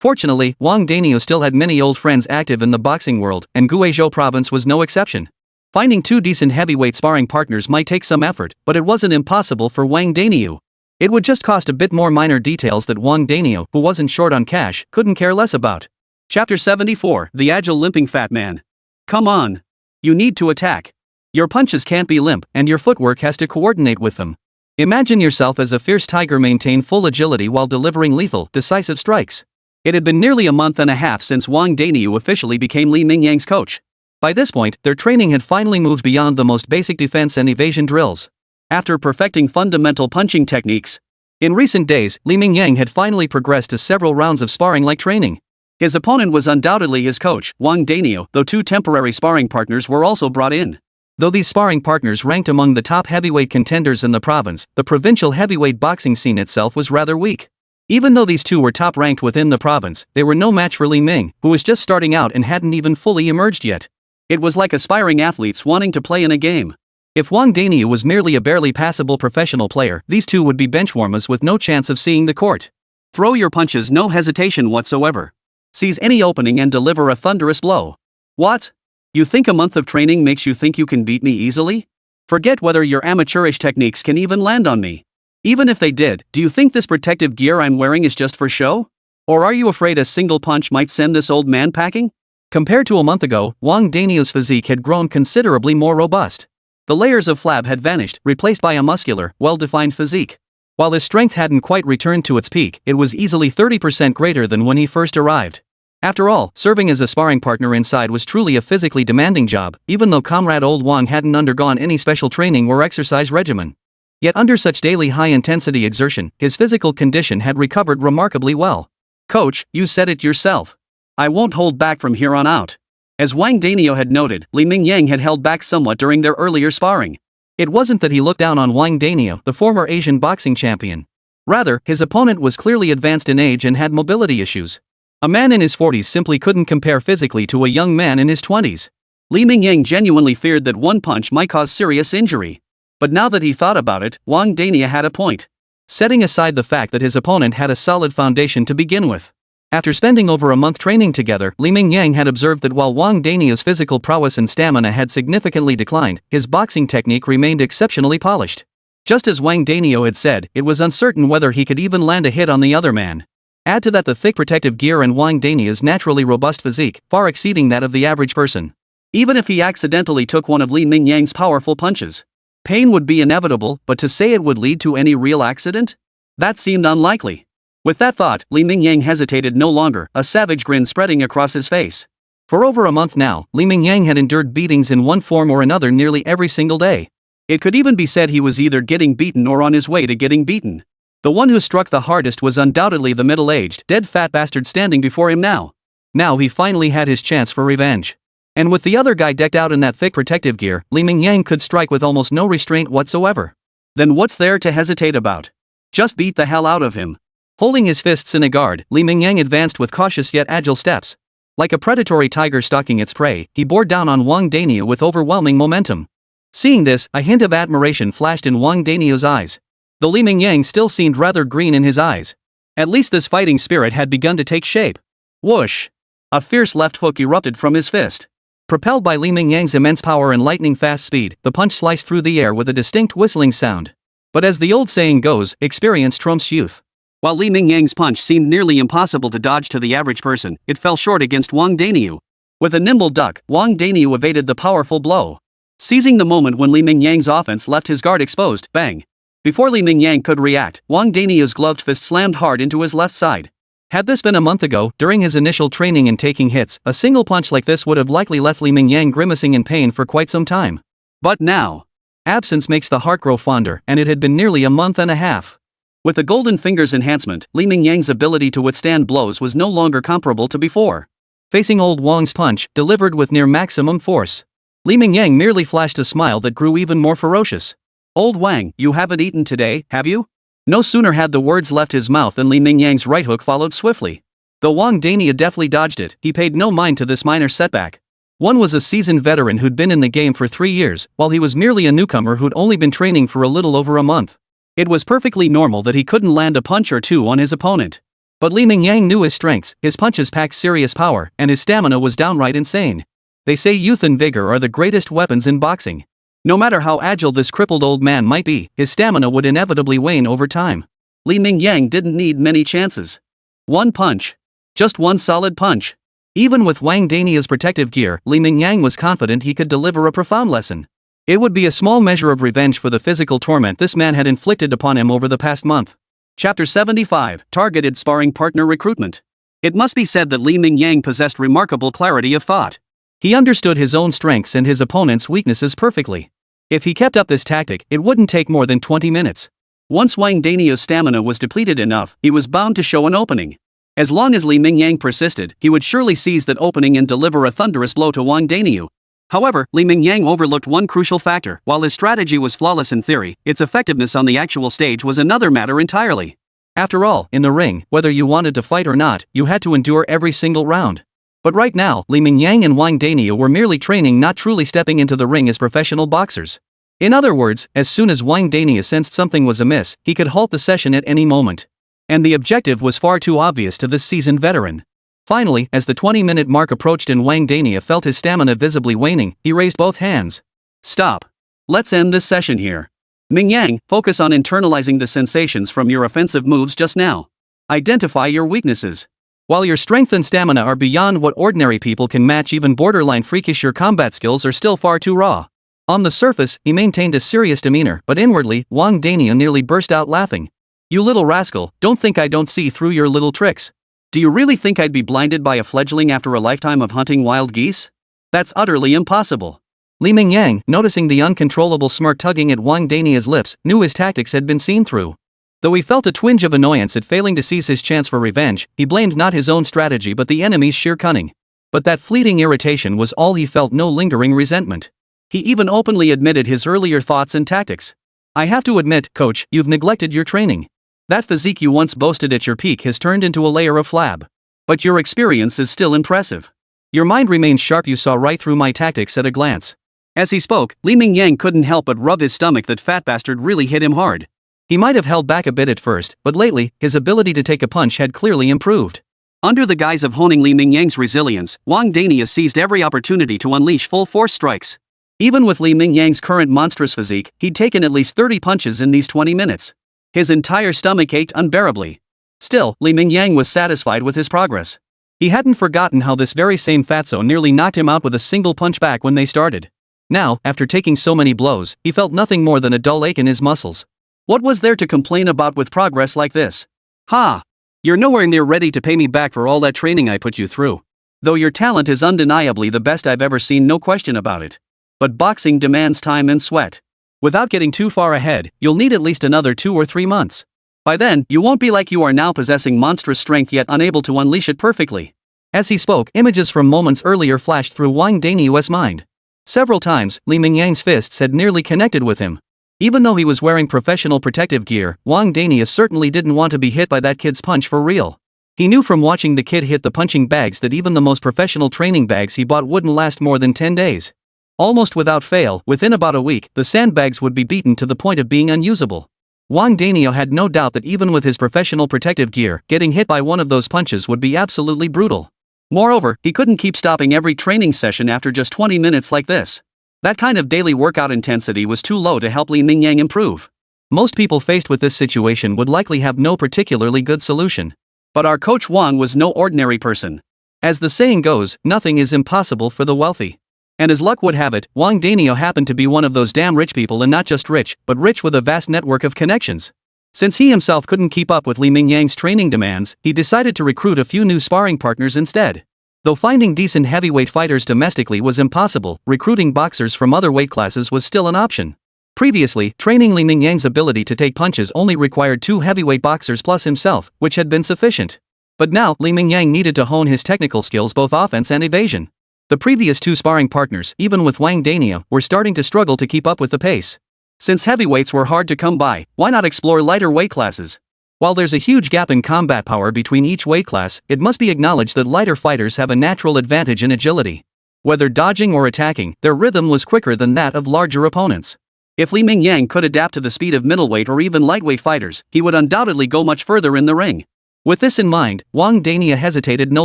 Fortunately, Wang Danio still had many old friends active in the boxing world, and Guizhou province was no exception. Finding two decent heavyweight sparring partners might take some effort, but it wasn't impossible for Wang Danio. It would just cost a bit more minor details that Wang Danio, who wasn't short on cash, couldn't care less about. Chapter 74, The Agile Limping Fat Man. Come on. You need to attack. Your punches can't be limp, and your footwork has to coordinate with them. Imagine yourself as a fierce tiger maintain full agility while delivering lethal, decisive strikes. It had been nearly a month and a half since Wang Danio officially became Li Mingyang's coach. By this point, their training had finally moved beyond the most basic defense and evasion drills. After perfecting fundamental punching techniques, in recent days, Li Mingyang had finally progressed to several rounds of sparring-like training. His opponent was undoubtedly his coach, Wang Danio, though two temporary sparring partners were also brought in. Though these sparring partners ranked among the top heavyweight contenders in the province, the provincial heavyweight boxing scene itself was rather weak. Even though these two were top-ranked within the province, they were no match for Li Ming, who was just starting out and hadn't even fully emerged yet. It was like aspiring athletes wanting to play in a game. If Wang Danio was merely a barely passable professional player, these two would be benchwarmers with no chance of seeing the court. Throw your punches, no hesitation whatsoever. Seize any opening and deliver a thunderous blow. What? You think a month of training makes you think you can beat me easily? Forget whether your amateurish techniques can even land on me. Even if they did, do you think this protective gear I'm wearing is just for show? Or are you afraid a single punch might send this old man packing? Compared to a month ago, Wang Danio's physique had grown considerably more robust. The layers of flab had vanished, replaced by a muscular, well-defined physique. While his strength hadn't quite returned to its peak, it was easily 30% greater than when he first arrived. After all, serving as a sparring partner inside was truly a physically demanding job, even though comrade old Wang hadn't undergone any special training or exercise regimen. Yet under such daily high-intensity exertion, his physical condition had recovered remarkably well. Coach, you said it yourself. I won't hold back from here on out. As Wang Danio had noted, Li Mingyang had held back somewhat during their earlier sparring. It wasn't that he looked down on Wang Danio, the former Asian boxing champion. Rather, his opponent was clearly advanced in age and had mobility issues. A man in his 40s simply couldn't compare physically to a young man in his 20s. Li Mingyang genuinely feared that one punch might cause serious injury. But now that he thought about it, Wang Danio had a point. Setting aside the fact that his opponent had a solid foundation to begin with. After spending over a month training together, Li Mingyang had observed that while Wang Danio's physical prowess and stamina had significantly declined, his boxing technique remained exceptionally polished. Just as Wang Danio had said, it was uncertain whether he could even land a hit on the other man. Add to that the thick protective gear and Wang Danio's naturally robust physique, far exceeding that of the average person. Even if he accidentally took one of Li Mingyang's powerful punches, pain would be inevitable, but to say it would lead to any real accident? That seemed unlikely. With that thought, Li Mingyang hesitated no longer, a savage grin spreading across his face. For over a month now, Li Mingyang had endured beatings in one form or another nearly every single day. It could even be said he was either getting beaten or on his way to getting beaten. The one who struck the hardest was undoubtedly the middle-aged, dead fat bastard standing before him now. Now he finally had his chance for revenge. And with the other guy decked out in that thick protective gear, Li Mingyang could strike with almost no restraint whatsoever. Then what's there to hesitate about? Just beat the hell out of him. Holding his fists in a guard, Li Mingyang advanced with cautious yet agile steps. Like a predatory tiger stalking its prey, he bore down on Wang Danio with overwhelming momentum. Seeing this, a hint of admiration flashed in Wang Danio's eyes. Though Li Mingyang still seemed rather green in his eyes. At least this fighting spirit had begun to take shape. Whoosh! A fierce left hook erupted from his fist. Propelled by Li Mingyang's immense power and lightning-fast speed, the punch sliced through the air with a distinct whistling sound. But as the old saying goes, experience trumps youth. While Li Mingyang's punch seemed nearly impossible to dodge to the average person, it fell short against Wang Danio. With a nimble duck, Wang Danio evaded the powerful blow. Seizing the moment when Li Mingyang's offense left his guard exposed, bang! Before Li Mingyang could react, Wang Danio's gloved fist slammed hard into his left side. Had this been a month ago, during his initial training and taking hits, a single punch like this would have likely left Li Mingyang grimacing in pain for quite some time. But now, absence makes the heart grow fonder, and it had been nearly a month and a half. With the Golden Fingers enhancement, Li Mingyang's ability to withstand blows was no longer comparable to before. Facing old Wang's punch, delivered with near maximum force, Li Mingyang merely flashed a smile that grew even more ferocious. Old Wang, you haven't eaten today, have you? No sooner had the words left his mouth than Li Mingyang's right hook followed swiftly. Though Wang Danio deftly dodged it, he paid no mind to this minor setback. One was a seasoned veteran who'd been in the game for 3 years, while he was merely a newcomer who'd only been training for a little over a month. It was perfectly normal that he couldn't land a punch or two on his opponent. But Li Mingyang knew his strengths, his punches packed serious power, and his stamina was downright insane. They say youth and vigor are the greatest weapons in boxing. No matter how agile this crippled old man might be, his stamina would inevitably wane over time. Li Mingyang didn't need many chances. One punch. Just one solid punch. Even with Wang Dania's protective gear, Li Mingyang was confident he could deliver a profound lesson. It would be a small measure of revenge for the physical torment this man had inflicted upon him over the past month. Chapter 75, Targeted Sparring Partner Recruitment. It must be said that Li Mingyang possessed remarkable clarity of thought. He understood his own strengths and his opponent's weaknesses perfectly. If he kept up this tactic, it wouldn't take more than 20 minutes. Once Wang Dania's stamina was depleted enough, he was bound to show an opening. As long as Li Mingyang persisted, he would surely seize that opening and deliver a thunderous blow to Wang Dania. However, Li Mingyang overlooked one crucial factor. While his strategy was flawless in theory, its effectiveness on the actual stage was another matter entirely. After all, in the ring, whether you wanted to fight or not, you had to endure every single round. But right now, Li Mingyang and Wang Dania were merely training, not truly stepping into the ring as professional boxers. In other words, as soon as Wang Dania sensed something was amiss, he could halt the session at any moment. And the objective was far too obvious to this seasoned veteran. Finally, as the 20-minute mark approached and Wang Dania felt his stamina visibly waning, he raised both hands. Stop. Let's end this session here. Mingyang, focus on internalizing the sensations from your offensive moves just now. Identify your weaknesses. While your strength and stamina are beyond what ordinary people can match, even borderline freakish, your combat skills are still far too raw. On the surface, he maintained a serious demeanor, but inwardly, Wang Dania nearly burst out laughing. You little rascal, don't think I don't see through your little tricks. Do you really think I'd be blinded by a fledgling after a lifetime of hunting wild geese? That's utterly impossible. Li Mingyang, noticing the uncontrollable smirk tugging at Wang Dania's lips, knew his tactics had been seen through. Though he felt a twinge of annoyance at failing to seize his chance for revenge, he blamed not his own strategy but the enemy's sheer cunning. But that fleeting irritation was all he felt, no lingering resentment. He even openly admitted his earlier thoughts and tactics. I have to admit, coach, you've neglected your training. That physique you once boasted at your peak has turned into a layer of flab. But your experience is still impressive. Your mind remains sharp, you saw right through my tactics at a glance. As he spoke, Li Mingyang couldn't help but rub his stomach. That fat bastard really hit him hard. He might have held back a bit at first, but lately, his ability to take a punch had clearly improved. Under the guise of honing Li Mingyang's resilience, Wang Dania seized every opportunity to unleash full-force strikes. Even with Li Mingyang's current monstrous physique, he'd taken at least 30 punches in these 20 minutes. His entire stomach ached unbearably. Still, Li Mingyang was satisfied with his progress. He hadn't forgotten how this very same fatso nearly knocked him out with a single punch back when they started. Now, after taking so many blows, he felt nothing more than a dull ache in his muscles. What was there to complain about with progress like this? Ha! You're nowhere near ready to pay me back for all that training I put you through. Though your talent is undeniably the best I've ever seen, no question about it. But boxing demands time and sweat. Without getting too far ahead, you'll need at least another 2 or 3 months. By then, you won't be like you are now, possessing monstrous strength yet unable to unleash it perfectly. As he spoke, images from moments earlier flashed through Wang Dania's mind. Several times, Li Mingyang's fists had nearly connected with him. Even though he was wearing professional protective gear, Wang Dania certainly didn't want to be hit by that kid's punch for real. He knew from watching the kid hit the punching bags that even the most professional training bags he bought wouldn't last more than 10 days. Almost without fail, within about a week, the sandbags would be beaten to the point of being unusable. Wang Dania had no doubt that even with his professional protective gear, getting hit by one of those punches would be absolutely brutal. Moreover, he couldn't keep stopping every training session after just 20 minutes like this. That kind of daily workout intensity was too low to help Li Mingyang improve. Most people faced with this situation would likely have no particularly good solution. But our coach Wang was no ordinary person. As the saying goes, nothing is impossible for the wealthy. And as luck would have it, Wang Dania happened to be one of those damn rich people, and not just rich, but rich with a vast network of connections. Since he himself couldn't keep up with Li Mingyang's training demands, he decided to recruit a few new sparring partners instead. Though finding decent heavyweight fighters domestically was impossible, recruiting boxers from other weight classes was still an option. Previously, training Li Mingyang's ability to take punches only required 2 heavyweight boxers plus himself, which had been sufficient. But now, Li Mingyang needed to hone his technical skills, both offense and evasion. The previous 2 sparring partners, even with Wang Dania, were starting to struggle to keep up with the pace. Since heavyweights were hard to come by, why not explore lighter weight classes? While there's a huge gap in combat power between each weight class, it must be acknowledged that lighter fighters have a natural advantage in agility. Whether dodging or attacking, their rhythm was quicker than that of larger opponents. If Li Mingyang could adapt to the speed of middleweight or even lightweight fighters, he would undoubtedly go much further in the ring. With this in mind, Wang Dania hesitated no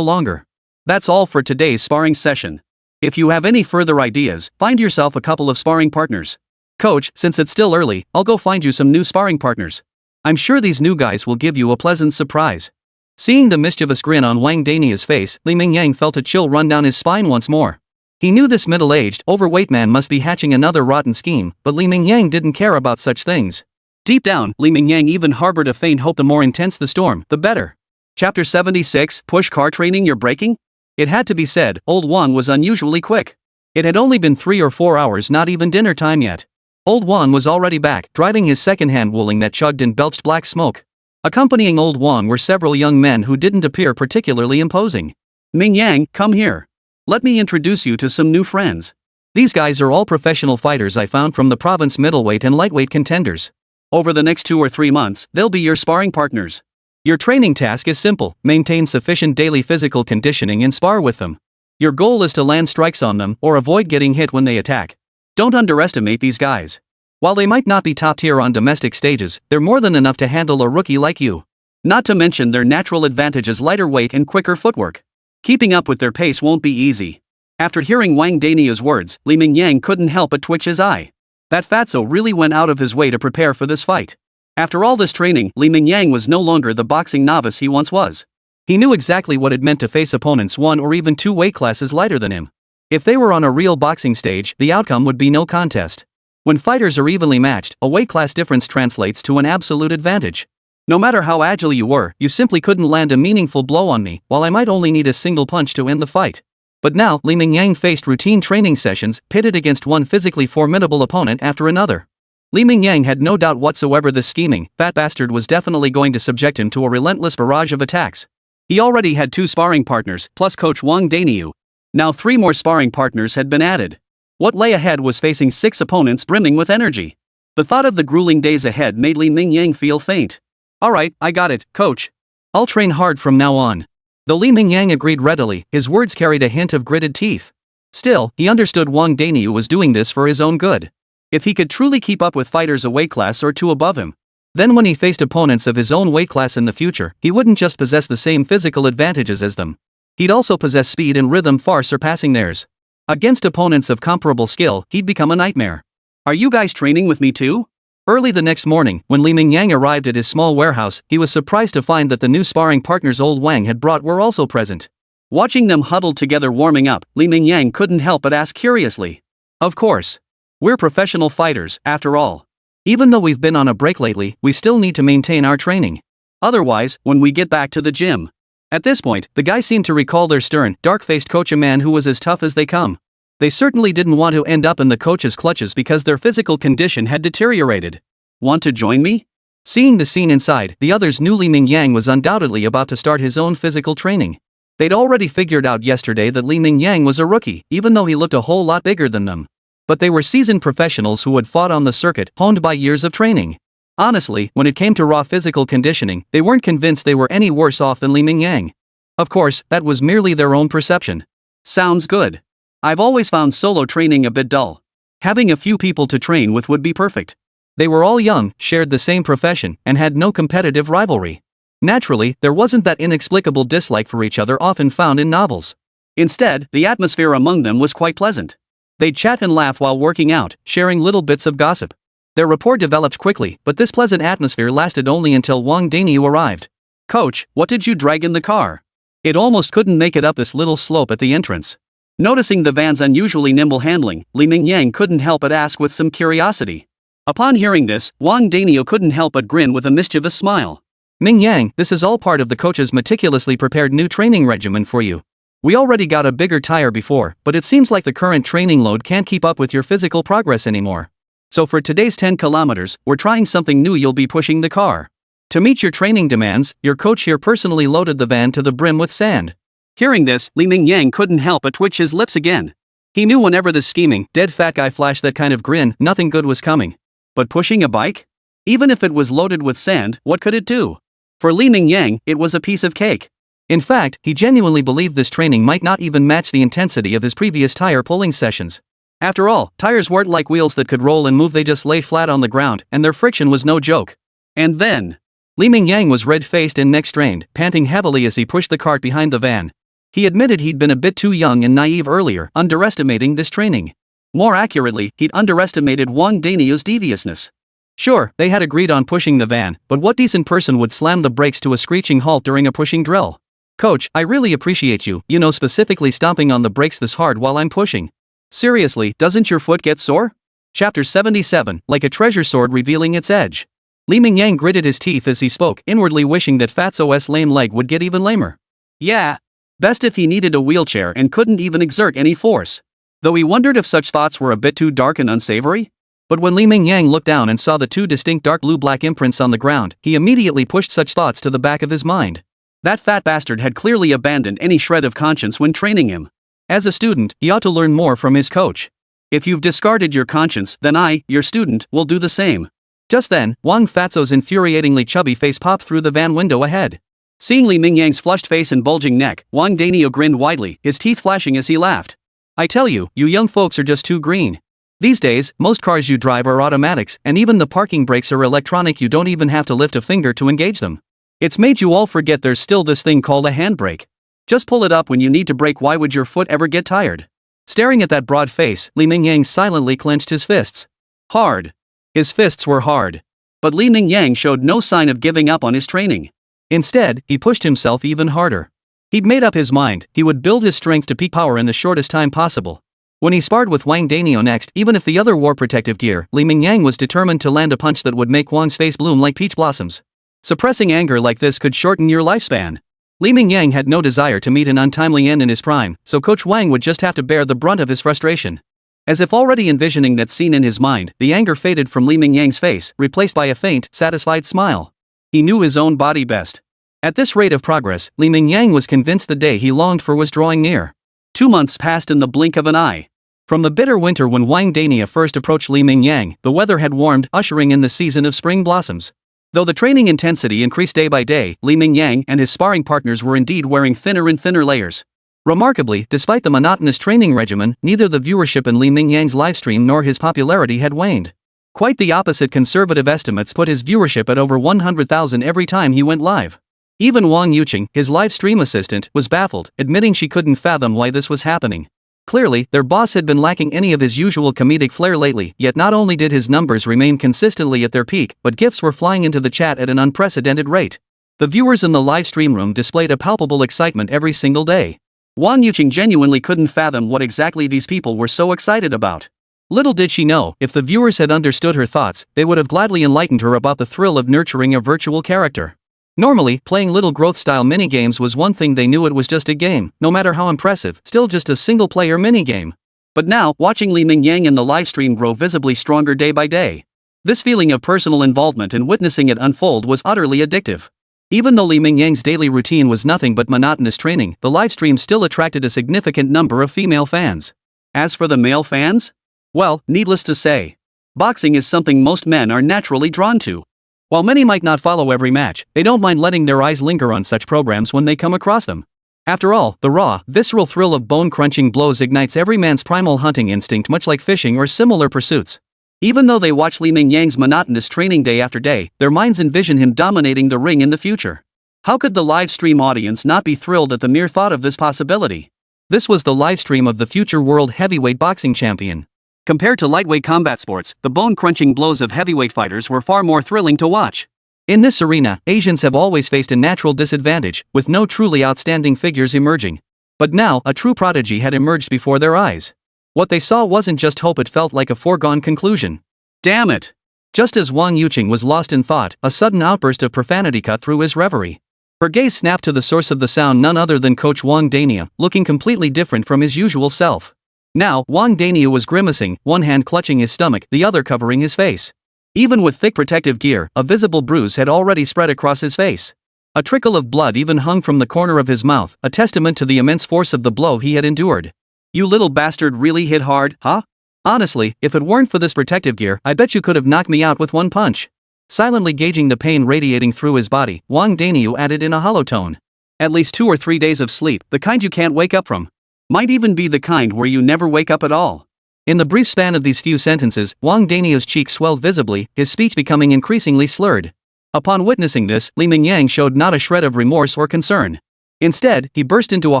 longer. That's all for today's sparring session. If you have any further ideas, find yourself a couple of sparring partners. Coach, since it's still early, I'll go find you some new sparring partners. I'm sure these new guys will give you a pleasant surprise. Seeing the mischievous grin on Wang Dania's face, Li Mingyang felt a chill run down his spine once more. He knew this middle-aged, overweight man must be hatching another rotten scheme, but Li Mingyang didn't care about such things. Deep down, Li Mingyang even harbored a faint hope the more intense the storm, the better. Chapter 76, Push Car Training You're Breaking? It had to be said, old Wang was unusually quick. It had only been 3 or 4 hours, not even dinner time yet. Old Wang was already back, driving his second-hand wuling that chugged and belched black smoke. Accompanying Old Wang were several young men who didn't appear particularly imposing. Mingyang, come here. Let me introduce you to some new friends. These guys are all professional fighters I found from the province middleweight and lightweight contenders. Over the next 2 or 3 months, they'll be your sparring partners. Your training task is simple: maintain sufficient daily physical conditioning and spar with them. Your goal is to land strikes on them or avoid getting hit when they attack. Don't underestimate these guys. While they might not be top tier on domestic stages, they're more than enough to handle a rookie like you. Not to mention their natural advantage is lighter weight and quicker footwork. Keeping up with their pace won't be easy. After hearing Wang Dania's words, Li Mingyang couldn't help but twitch his eye. That fatso really went out of his way to prepare for this fight. After all this training, Li Mingyang was no longer the boxing novice he once was. He knew exactly what it meant to face opponents 1 or even 2 weight classes lighter than him. If they were on a real boxing stage, the outcome would be no contest. When fighters are evenly matched, a weight class difference translates to an absolute advantage. No matter how agile you were, you simply couldn't land a meaningful blow on me, while I might only need a single punch to end the fight. But now, Li Mingyang faced routine training sessions, pitted against one physically formidable opponent after another. Li Mingyang had no doubt whatsoever this scheming, fat bastard was definitely going to subject him to a relentless barrage of attacks. He already had 2 sparring partners, plus coach Wang Daniu. Now 3 more sparring partners had been added. What lay ahead was facing 6 opponents brimming with energy. The thought of the grueling days ahead made Li Mingyang feel faint. Alright, I got it, coach. I'll train hard from now on. Though Li Mingyang agreed readily, his words carried a hint of gritted teeth. Still, he understood Wang Daniu was doing this for his own good. If he could truly keep up with fighters a weight class or 2 above him, then when he faced opponents of his own weight class in the future, he wouldn't just possess the same physical advantages as them. He'd also possess speed and rhythm far surpassing theirs. Against opponents of comparable skill, he'd become a nightmare. Are you guys training with me too? Early the next morning, when Li Mingyang arrived at his small warehouse, he was surprised to find that the new sparring partners old Wang had brought were also present. Watching them huddled together warming up, Li Mingyang couldn't help but ask curiously. Of course. We're professional fighters, after all. Even though we've been on a break lately, we still need to maintain our training. Otherwise, when we get back to the gym. At this point, the guys seemed to recall their stern, dark-faced coach, a man who was as tough as they come. They certainly didn't want to end up in the coach's clutches because their physical condition had deteriorated. Want to join me? Seeing the scene inside, the others knew Li Mingyang was undoubtedly about to start his own physical training. They'd already figured out yesterday that Li Mingyang was a rookie, even though he looked a whole lot bigger than them. But they were seasoned professionals who had fought on the circuit, honed by years of training. Honestly, when it came to raw physical conditioning, they weren't convinced they were any worse off than Li Mingyang. Of course, that was merely their own perception. Sounds good. I've always found solo training a bit dull. Having a few people to train with would be perfect. They were all young, shared the same profession, and had no competitive rivalry. Naturally, there wasn't that inexplicable dislike for each other often found in novels. Instead, the atmosphere among them was quite pleasant. They'd chat and laugh while working out, sharing little bits of gossip. Their rapport developed quickly, but this pleasant atmosphere lasted only until Wang Daniu arrived. Coach, what did you drag in the car? It almost couldn't make it up this little slope at the entrance. Noticing the van's unusually nimble handling, Li Mingyang couldn't help but ask with some curiosity. Upon hearing this, Wang Daniu couldn't help but grin with a mischievous smile. Mingyang, this is all part of the coach's meticulously prepared new training regimen for you. We already got a bigger tire before, but it seems like the current training load can't keep up with your physical progress anymore. So for today's 10 kilometers, we're trying something new. You'll be pushing the car. To meet your training demands, your coach here personally loaded the van to the brim with sand. Hearing this, Li Mingyang couldn't help but twitch his lips again. He knew whenever this scheming, dead fat guy flashed that kind of grin, nothing good was coming. But pushing a bike? Even if it was loaded with sand, what could it do? For Li Mingyang, it was a piece of cake. In fact, he genuinely believed this training might not even match the intensity of his previous tire pulling sessions. After all, tires weren't like wheels that could roll and move, they just lay flat on the ground, and their friction was no joke. And then, Li Mingyang was red-faced and neck-strained, panting heavily as he pushed the cart behind the van. He admitted he'd been a bit too young and naive earlier, underestimating this training. More accurately, he'd underestimated Wang Daniel's deviousness. Sure, they had agreed on pushing the van, but what decent person would slam the brakes to a screeching halt during a pushing drill? Coach, I really appreciate you, specifically stomping on the brakes this hard while I'm pushing. Seriously, doesn't your foot get sore? Chapter 77, like a treasure sword revealing its edge. Li Mingyang gritted his teeth as he spoke, inwardly wishing that Fatso's lame leg would get even lamer. Yeah. Best if he needed a wheelchair and couldn't even exert any force. Though he wondered if such thoughts were a bit too dark and unsavory. But when Li Mingyang looked down and saw the two distinct dark blue-black imprints on the ground, he immediately pushed such thoughts to the back of his mind. That fat bastard had clearly abandoned any shred of conscience when training him. As a student, he ought to learn more from his coach. If you've discarded your conscience, then I, your student, will do the same. Just then, Wang Fatso's infuriatingly chubby face popped through the van window ahead. Seeing Li Mingyang's flushed face and bulging neck, Wang Daniel grinned widely, his teeth flashing as he laughed. I tell you, you young folks are just too green. These days, most cars you drive are automatics, and even the parking brakes are electronic. You don't even have to lift a finger to engage them. It's made you all forget there's still this thing called a handbrake. Just pull it up when you need to brake. Why would your foot ever get tired? Staring at that broad face, Li Mingyang silently clenched his fists. Hard. His fists were hard. But Li Mingyang showed no sign of giving up on his training. Instead, he pushed himself even harder. He'd made up his mind, he would build his strength to peak power in the shortest time possible. When he sparred with Wang Daniel next, even if the other wore protective gear, Li Mingyang was determined to land a punch that would make Wang's face bloom like peach blossoms. Suppressing anger like this could shorten your lifespan. Li Mingyang had no desire to meet an untimely end in his prime, so Coach Wang would just have to bear the brunt of his frustration. As if already envisioning that scene in his mind, the anger faded from Li Mingyang's face, replaced by a faint, satisfied smile. He knew his own body best. At this rate of progress, Li Mingyang was convinced the day he longed for was drawing near. 2 months passed in the blink of an eye. From the bitter winter when Wang Dania first approached Li Mingyang, the weather had warmed, ushering in the season of spring blossoms. Though the training intensity increased day by day, Li Mingyang and his sparring partners were indeed wearing thinner and thinner layers. Remarkably, despite the monotonous training regimen, neither the viewership in Li Mingyang's livestream nor his popularity had waned. Quite the opposite. Conservative estimates put his viewership at over 100,000 every time he went live. Even Wang Yuqing, his live stream assistant, was baffled, admitting she couldn't fathom why this was happening. Clearly, their boss had been lacking any of his usual comedic flair lately, yet not only did his numbers remain consistently at their peak, but gifts were flying into the chat at an unprecedented rate. The viewers in the live stream room displayed a palpable excitement every single day. Wang Yuqing genuinely couldn't fathom what exactly these people were so excited about. Little did she know, if the viewers had understood her thoughts, they would have gladly enlightened her about the thrill of nurturing a virtual character. Normally, playing little growth-style minigames was one thing. They knew it was just a game, no matter how impressive, still just a single-player minigame. But now, watching Li Mingyang in the livestream grow visibly stronger day by day. This feeling of personal involvement and witnessing it unfold was utterly addictive. Even though Li Mingyang's daily routine was nothing but monotonous training, the livestream still attracted a significant number of female fans. As for the male fans? Well, needless to say, boxing is something most men are naturally drawn to. While many might not follow every match, they don't mind letting their eyes linger on such programs when they come across them. After all, the raw, visceral thrill of bone-crunching blows ignites every man's primal hunting instinct, much like fishing or similar pursuits. Even though they watch Li Mingyang's monotonous training day after day, their minds envision him dominating the ring in the future. How could the live stream audience not be thrilled at the mere thought of this possibility? This was the live stream of the future world heavyweight boxing champion. Compared to lightweight combat sports, the bone-crunching blows of heavyweight fighters were far more thrilling to watch. In this arena, Asians have always faced a natural disadvantage, with no truly outstanding figures emerging. But now, a true prodigy had emerged before their eyes. What they saw wasn't just hope, it felt like a foregone conclusion. Damn it! Just as Wang Yuqing was lost in thought, a sudden outburst of profanity cut through his reverie. Her gaze snapped to the source of the sound, none other than Coach Wang Dania, looking completely different from his usual self. Now, Wang Dania was grimacing, one hand clutching his stomach, the other covering his face. Even with thick protective gear, a visible bruise had already spread across his face. A trickle of blood even hung from the corner of his mouth, a testament to the immense force of the blow he had endured. You little bastard really hit hard, huh? Honestly, if it weren't for this protective gear, I bet you could have knocked me out with one punch. Silently gauging the pain radiating through his body, Wang Dania added in a hollow tone. At least 2 or 3 days of sleep, the kind you can't wake up from. Might even be the kind where you never wake up at all. In the brief span of these few sentences, Wang Dania's cheeks swelled visibly, his speech becoming increasingly slurred. Upon witnessing this, Mingyang showed not a shred of remorse or concern. Instead, he burst into a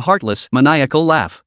heartless, maniacal laugh.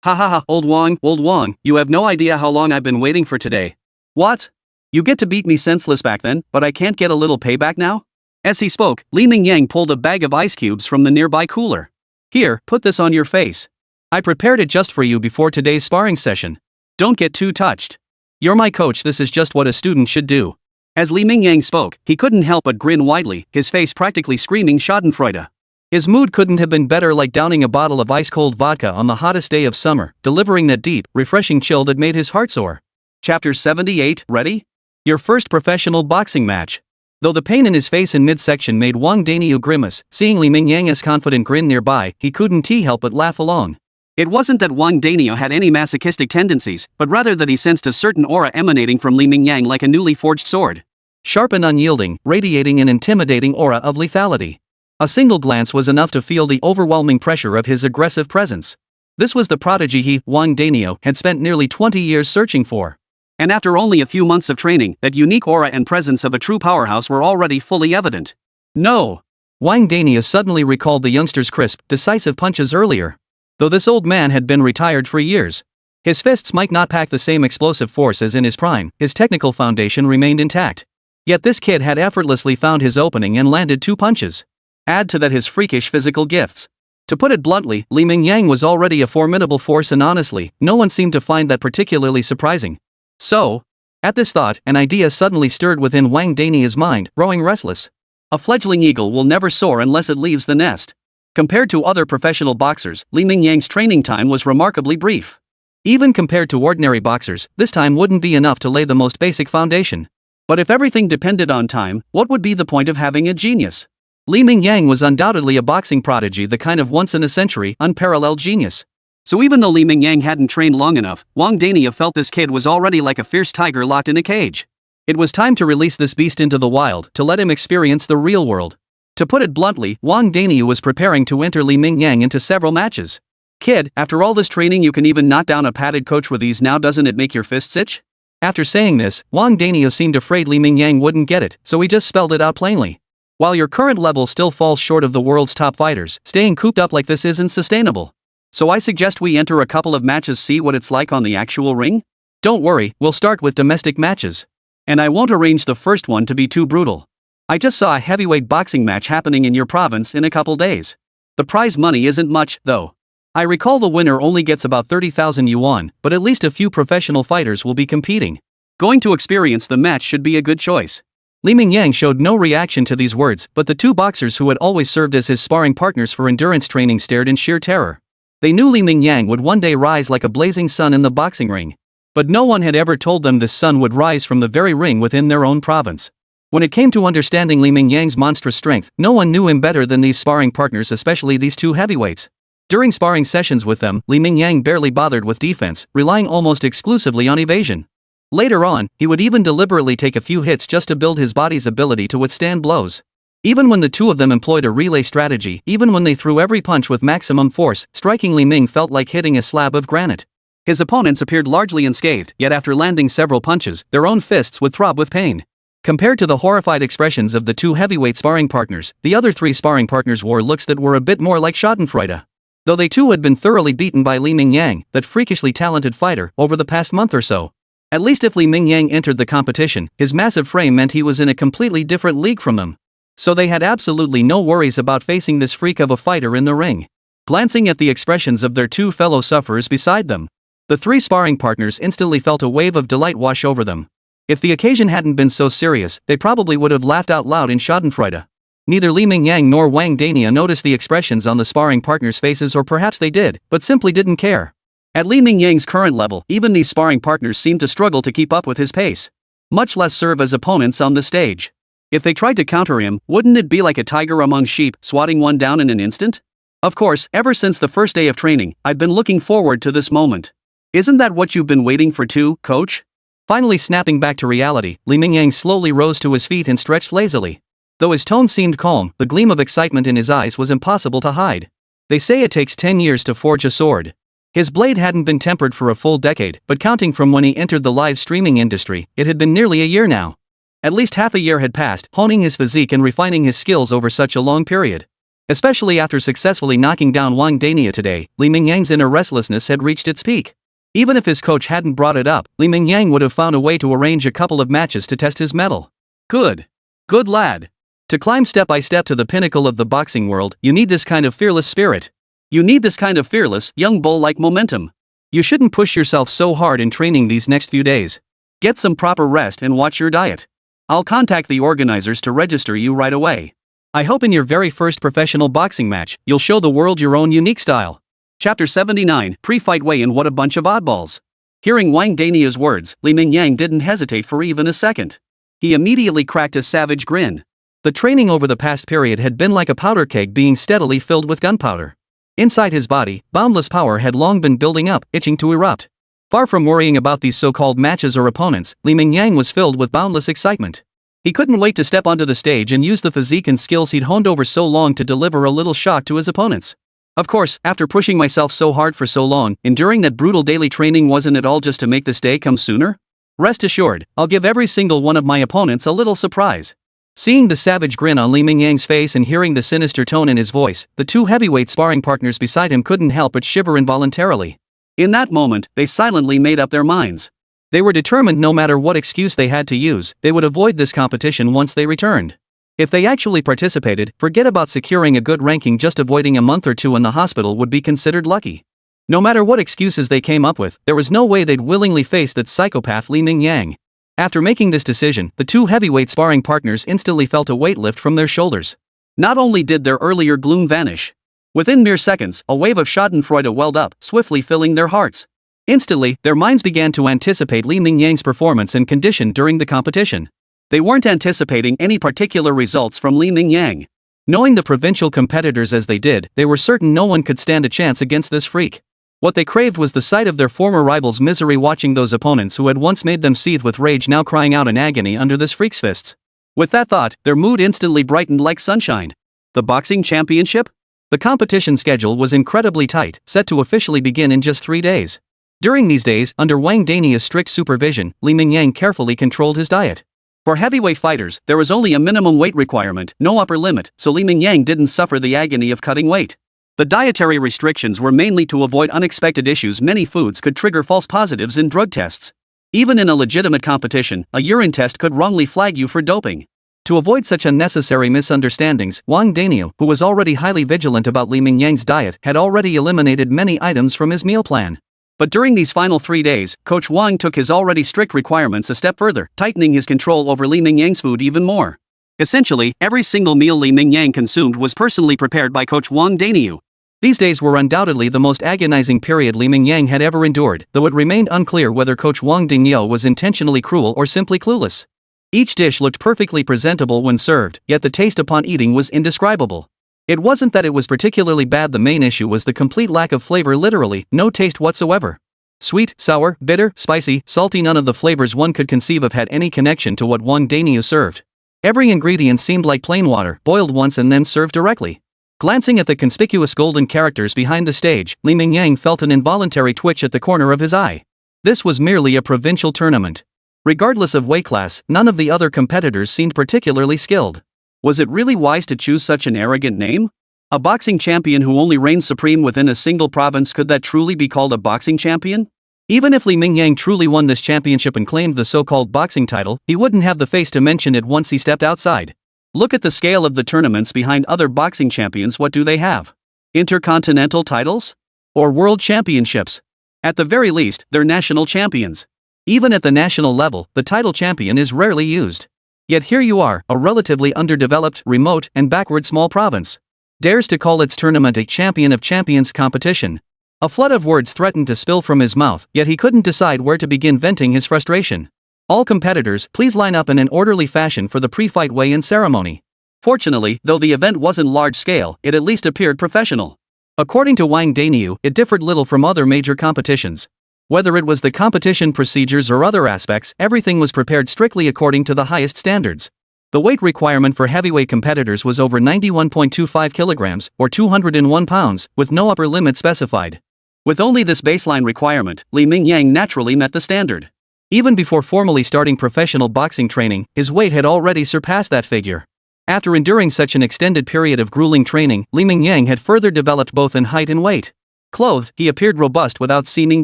Ha ha ha, old Wang, you have no idea how long I've been waiting for today. What? You get to beat me senseless back then, but I can't get a little payback now? As he spoke, Mingyang pulled a bag of ice cubes from the nearby cooler. Here, put this on your face. I prepared it just for you before today's sparring session. Don't get too touched. You're my coach, this is just what a student should do. As Mingyang spoke, he couldn't help but grin widely, his face practically screaming schadenfreude. His mood couldn't have been better, like downing a bottle of ice-cold vodka on the hottest day of summer, delivering that deep, refreshing chill that made his heart soar. Chapter 78, ready? Your first professional boxing match. Though the pain in his face in midsection made Wang Daniel grimace, seeing Mingyang's confident grin nearby, he couldn't help but laugh along. It wasn't that Wang Daniel had any masochistic tendencies, but rather that he sensed a certain aura emanating from Mingyang like a newly forged sword. Sharp and unyielding, radiating an intimidating aura of lethality. A single glance was enough to feel the overwhelming pressure of his aggressive presence. This was the prodigy Wang Daniel, had spent nearly 20 years searching for. And after only a few months of training, that unique aura and presence of a true powerhouse were already fully evident. No! Wang Daniel suddenly recalled the youngster's crisp, decisive punches earlier. Though this old man had been retired for years, his fists might not pack the same explosive force as in his prime, his technical foundation remained intact. Yet this kid had effortlessly found his opening and landed 2 punches. Add to that his freakish physical gifts. To put it bluntly, Mingyang was already a formidable force, and honestly, no one seemed to find that particularly surprising. So, at this thought, an idea suddenly stirred within Wang Daniel's mind, growing restless. A fledgling eagle will never soar unless it leaves the nest. Compared to other professional boxers, Mingyang's training time was remarkably brief. Even compared to ordinary boxers, this time wouldn't be enough to lay the most basic foundation. But if everything depended on time, what would be the point of having a genius? Mingyang was undoubtedly a boxing prodigy, the kind of once-in-a-century, unparalleled genius. So even though Mingyang hadn't trained long enough, Wang Daniel felt this kid was already like a fierce tiger locked in a cage. It was time to release this beast into the wild, to let him experience the real world. To put it bluntly, Wang Daniel was preparing to enter Mingyang into several matches. Kid, after all this training you can even knock down a padded coach with ease now, doesn't it make your fists itch? After saying this, Wang Daniel seemed afraid Mingyang wouldn't get it, so he just spelled it out plainly. While your current level still falls short of the world's top fighters, staying cooped up like this isn't sustainable. So I suggest we enter a couple of matches, see what it's like on the actual ring? Don't worry, we'll start with domestic matches. And I won't arrange the first one to be too brutal. I just saw a heavyweight boxing match happening in your province in a couple days. The prize money isn't much, though. I recall the winner only gets about 30,000 yuan, but at least a few professional fighters will be competing. Going to experience the match should be a good choice. Mingyang showed no reaction to these words, but the 2 boxers who had always served as his sparring partners for endurance training stared in sheer terror. They knew Mingyang would one day rise like a blazing sun in the boxing ring. But no one had ever told them this sun would rise from the very ring within their own province. When it came to understanding Mingyang's monstrous strength, no one knew him better than these sparring partners, especially these 2 heavyweights. During sparring sessions with them, Mingyang barely bothered with defense, relying almost exclusively on evasion. Later on, he would even deliberately take a few hits just to build his body's ability to withstand blows. Even when the 2 of them employed a relay strategy, even when they threw every punch with maximum force, striking Ming felt like hitting a slab of granite. His opponents appeared largely unscathed, yet after landing several punches, their own fists would throb with pain. Compared to the horrified expressions of the 2 heavyweight sparring partners, the other 3 sparring partners wore looks that were a bit more like schadenfreude. Though they too had been thoroughly beaten by Mingyang, that freakishly talented fighter, over the past month or so. At least if Mingyang entered the competition, his massive frame meant he was in a completely different league from them. So they had absolutely no worries about facing this freak of a fighter in the ring. Glancing at the expressions of their 2 fellow sufferers beside them, the 3 sparring partners instantly felt a wave of delight wash over them. If the occasion hadn't been so serious, they probably would have laughed out loud in schadenfreude. Neither Mingyang nor Wang Daniel noticed the expressions on the sparring partners' faces, or perhaps they did, but simply didn't care. At Mingyang's current level, even these sparring partners seemed to struggle to keep up with his pace, much less serve as opponents on the stage. If they tried to counter him, wouldn't it be like a tiger among sheep, swatting one down in an instant? Of course, ever since the first day of training, I've been looking forward to this moment. Isn't that what you've been waiting for too, coach? Finally snapping back to reality, Mingyang slowly rose to his feet and stretched lazily. Though his tone seemed calm, the gleam of excitement in his eyes was impossible to hide. They say it takes 10 years to forge a sword. His blade hadn't been tempered for a full decade, but counting from when he entered the live streaming industry, it had been nearly a year now. At least half a year had passed, honing his physique and refining his skills over such a long period. Especially after successfully knocking down Wang Daniel today, Li Mingyang's inner restlessness had reached its peak. Even if his coach hadn't brought it up, Li Mingyang would have found a way to arrange a couple of matches to test his mettle. Good lad. To climb step by step to the pinnacle of the boxing world, you need this kind of fearless spirit. You need this kind of fearless, young bull-like momentum. You shouldn't push yourself so hard in training these next few days. Get some proper rest and watch your diet. I'll contact the organizers to register you right away. I hope in your very first professional boxing match, you'll show the world your own unique style. Chapter 79, Pre-Fight Weigh-In. What a bunch of oddballs. Hearing Wang Daniel's words, Li Mingyang didn't hesitate for even a second. He immediately cracked a savage grin. The training over the past period had been like a powder keg being steadily filled with gunpowder. Inside his body, boundless power had long been building up, itching to erupt. Far from worrying about these so-called matches or opponents, Li Mingyang was filled with boundless excitement. He couldn't wait to step onto the stage and use the physique and skills he'd honed over so long to deliver a little shock to his opponents. Of course, after pushing myself so hard for so long, enduring that brutal daily training wasn't at all just to make this day come sooner? Rest assured, I'll give every single one of my opponents a little surprise. Seeing the savage grin on Li Mingyang's face and hearing the sinister tone in his voice, the two heavyweight sparring partners beside him couldn't help but shiver involuntarily. In that moment, they silently made up their minds. They were determined no matter what excuse they had to use, they would avoid this competition once they returned. If they actually participated, forget about securing a good ranking, just avoiding a month or two in the hospital would be considered lucky. No matter what excuses they came up with, there was no way they'd willingly face that psychopath Li Mingyang. After making this decision, the two heavyweight sparring partners instantly felt a weight lift from their shoulders. Not only did their earlier gloom vanish, within mere seconds, a wave of schadenfreude welled up, swiftly filling their hearts. Instantly, their minds began to anticipate Li Mingyang's performance and condition during the competition. They weren't anticipating any particular results from Li Mingyang. Knowing the provincial competitors as they did, they were certain no one could stand a chance against this freak. What they craved was the sight of their former rivals' misery, watching those opponents who had once made them seethe with rage now crying out in agony under this freak's fists. With that thought, their mood instantly brightened like sunshine. The boxing championship? The competition schedule was incredibly tight, set to officially begin in just 3 days. During these days, under Wang Daniel's strict supervision, Li Mingyang carefully controlled his diet. For heavyweight fighters, there was only a minimum weight requirement, no upper limit, so Li Mingyang didn't suffer the agony of cutting weight. The dietary restrictions were mainly to avoid unexpected issues. Many foods could trigger false positives in drug tests. Even in a legitimate competition, a urine test could wrongly flag you for doping. To avoid such unnecessary misunderstandings, Wang Daniel, who was already highly vigilant about Li Mingyang's diet, had already eliminated many items from his meal plan. But during these final 3 days, Coach Wang took his already strict requirements a step further, tightening his control over Li Mingyang's food even more. Essentially, every single meal Li Mingyang consumed was personally prepared by Coach Wang Daniel. These days were undoubtedly the most agonizing period Li Mingyang had ever endured, though it remained unclear whether Coach Wang Daniel was intentionally cruel or simply clueless. Each dish looked perfectly presentable when served, yet the taste upon eating was indescribable. It wasn't that it was particularly bad, the main issue was the complete lack of flavor, literally, no taste whatsoever. Sweet, sour, bitter, spicy, salty, none of the flavors one could conceive of had any connection to what Wang Daniel served. Every ingredient seemed like plain water, boiled once and then served directly. Glancing at the conspicuous golden characters behind the stage, Li Mingyang felt an involuntary twitch at the corner of his eye. This was merely a provincial tournament. Regardless of weight class, none of the other competitors seemed particularly skilled. Was it really wise to choose such an arrogant name? A boxing champion who only reigns supreme within a single province, could that truly be called a boxing champion? Even if Li Mingyang truly won this championship and claimed the so-called boxing title, he wouldn't have the face to mention it once he stepped outside. Look at the scale of the tournaments behind other boxing champions. What do they have? Intercontinental titles? Or world championships? At the very least, they're national champions. Even at the national level, the title champion is rarely used. Yet here you are, a relatively underdeveloped, remote, and backward small province, dares to call its tournament a champion of champions competition. A flood of words threatened to spill from his mouth, yet he couldn't decide where to begin venting his frustration. All competitors, please line up in an orderly fashion for the pre-fight weigh-in ceremony. Fortunately, though the event wasn't large-scale, it at least appeared professional. According to Wang Daniel, it differed little from other major competitions. Whether it was the competition procedures or other aspects, everything was prepared strictly according to the highest standards. The weight requirement for heavyweight competitors was over 91.25 kilograms, or 201 pounds, with no upper limit specified. With only this baseline requirement, Li Mingyang naturally met the standard. Even before formally starting professional boxing training, his weight had already surpassed that figure. After enduring such an extended period of grueling training, Li Mingyang had further developed both in height and weight. Clothed, he appeared robust without seeming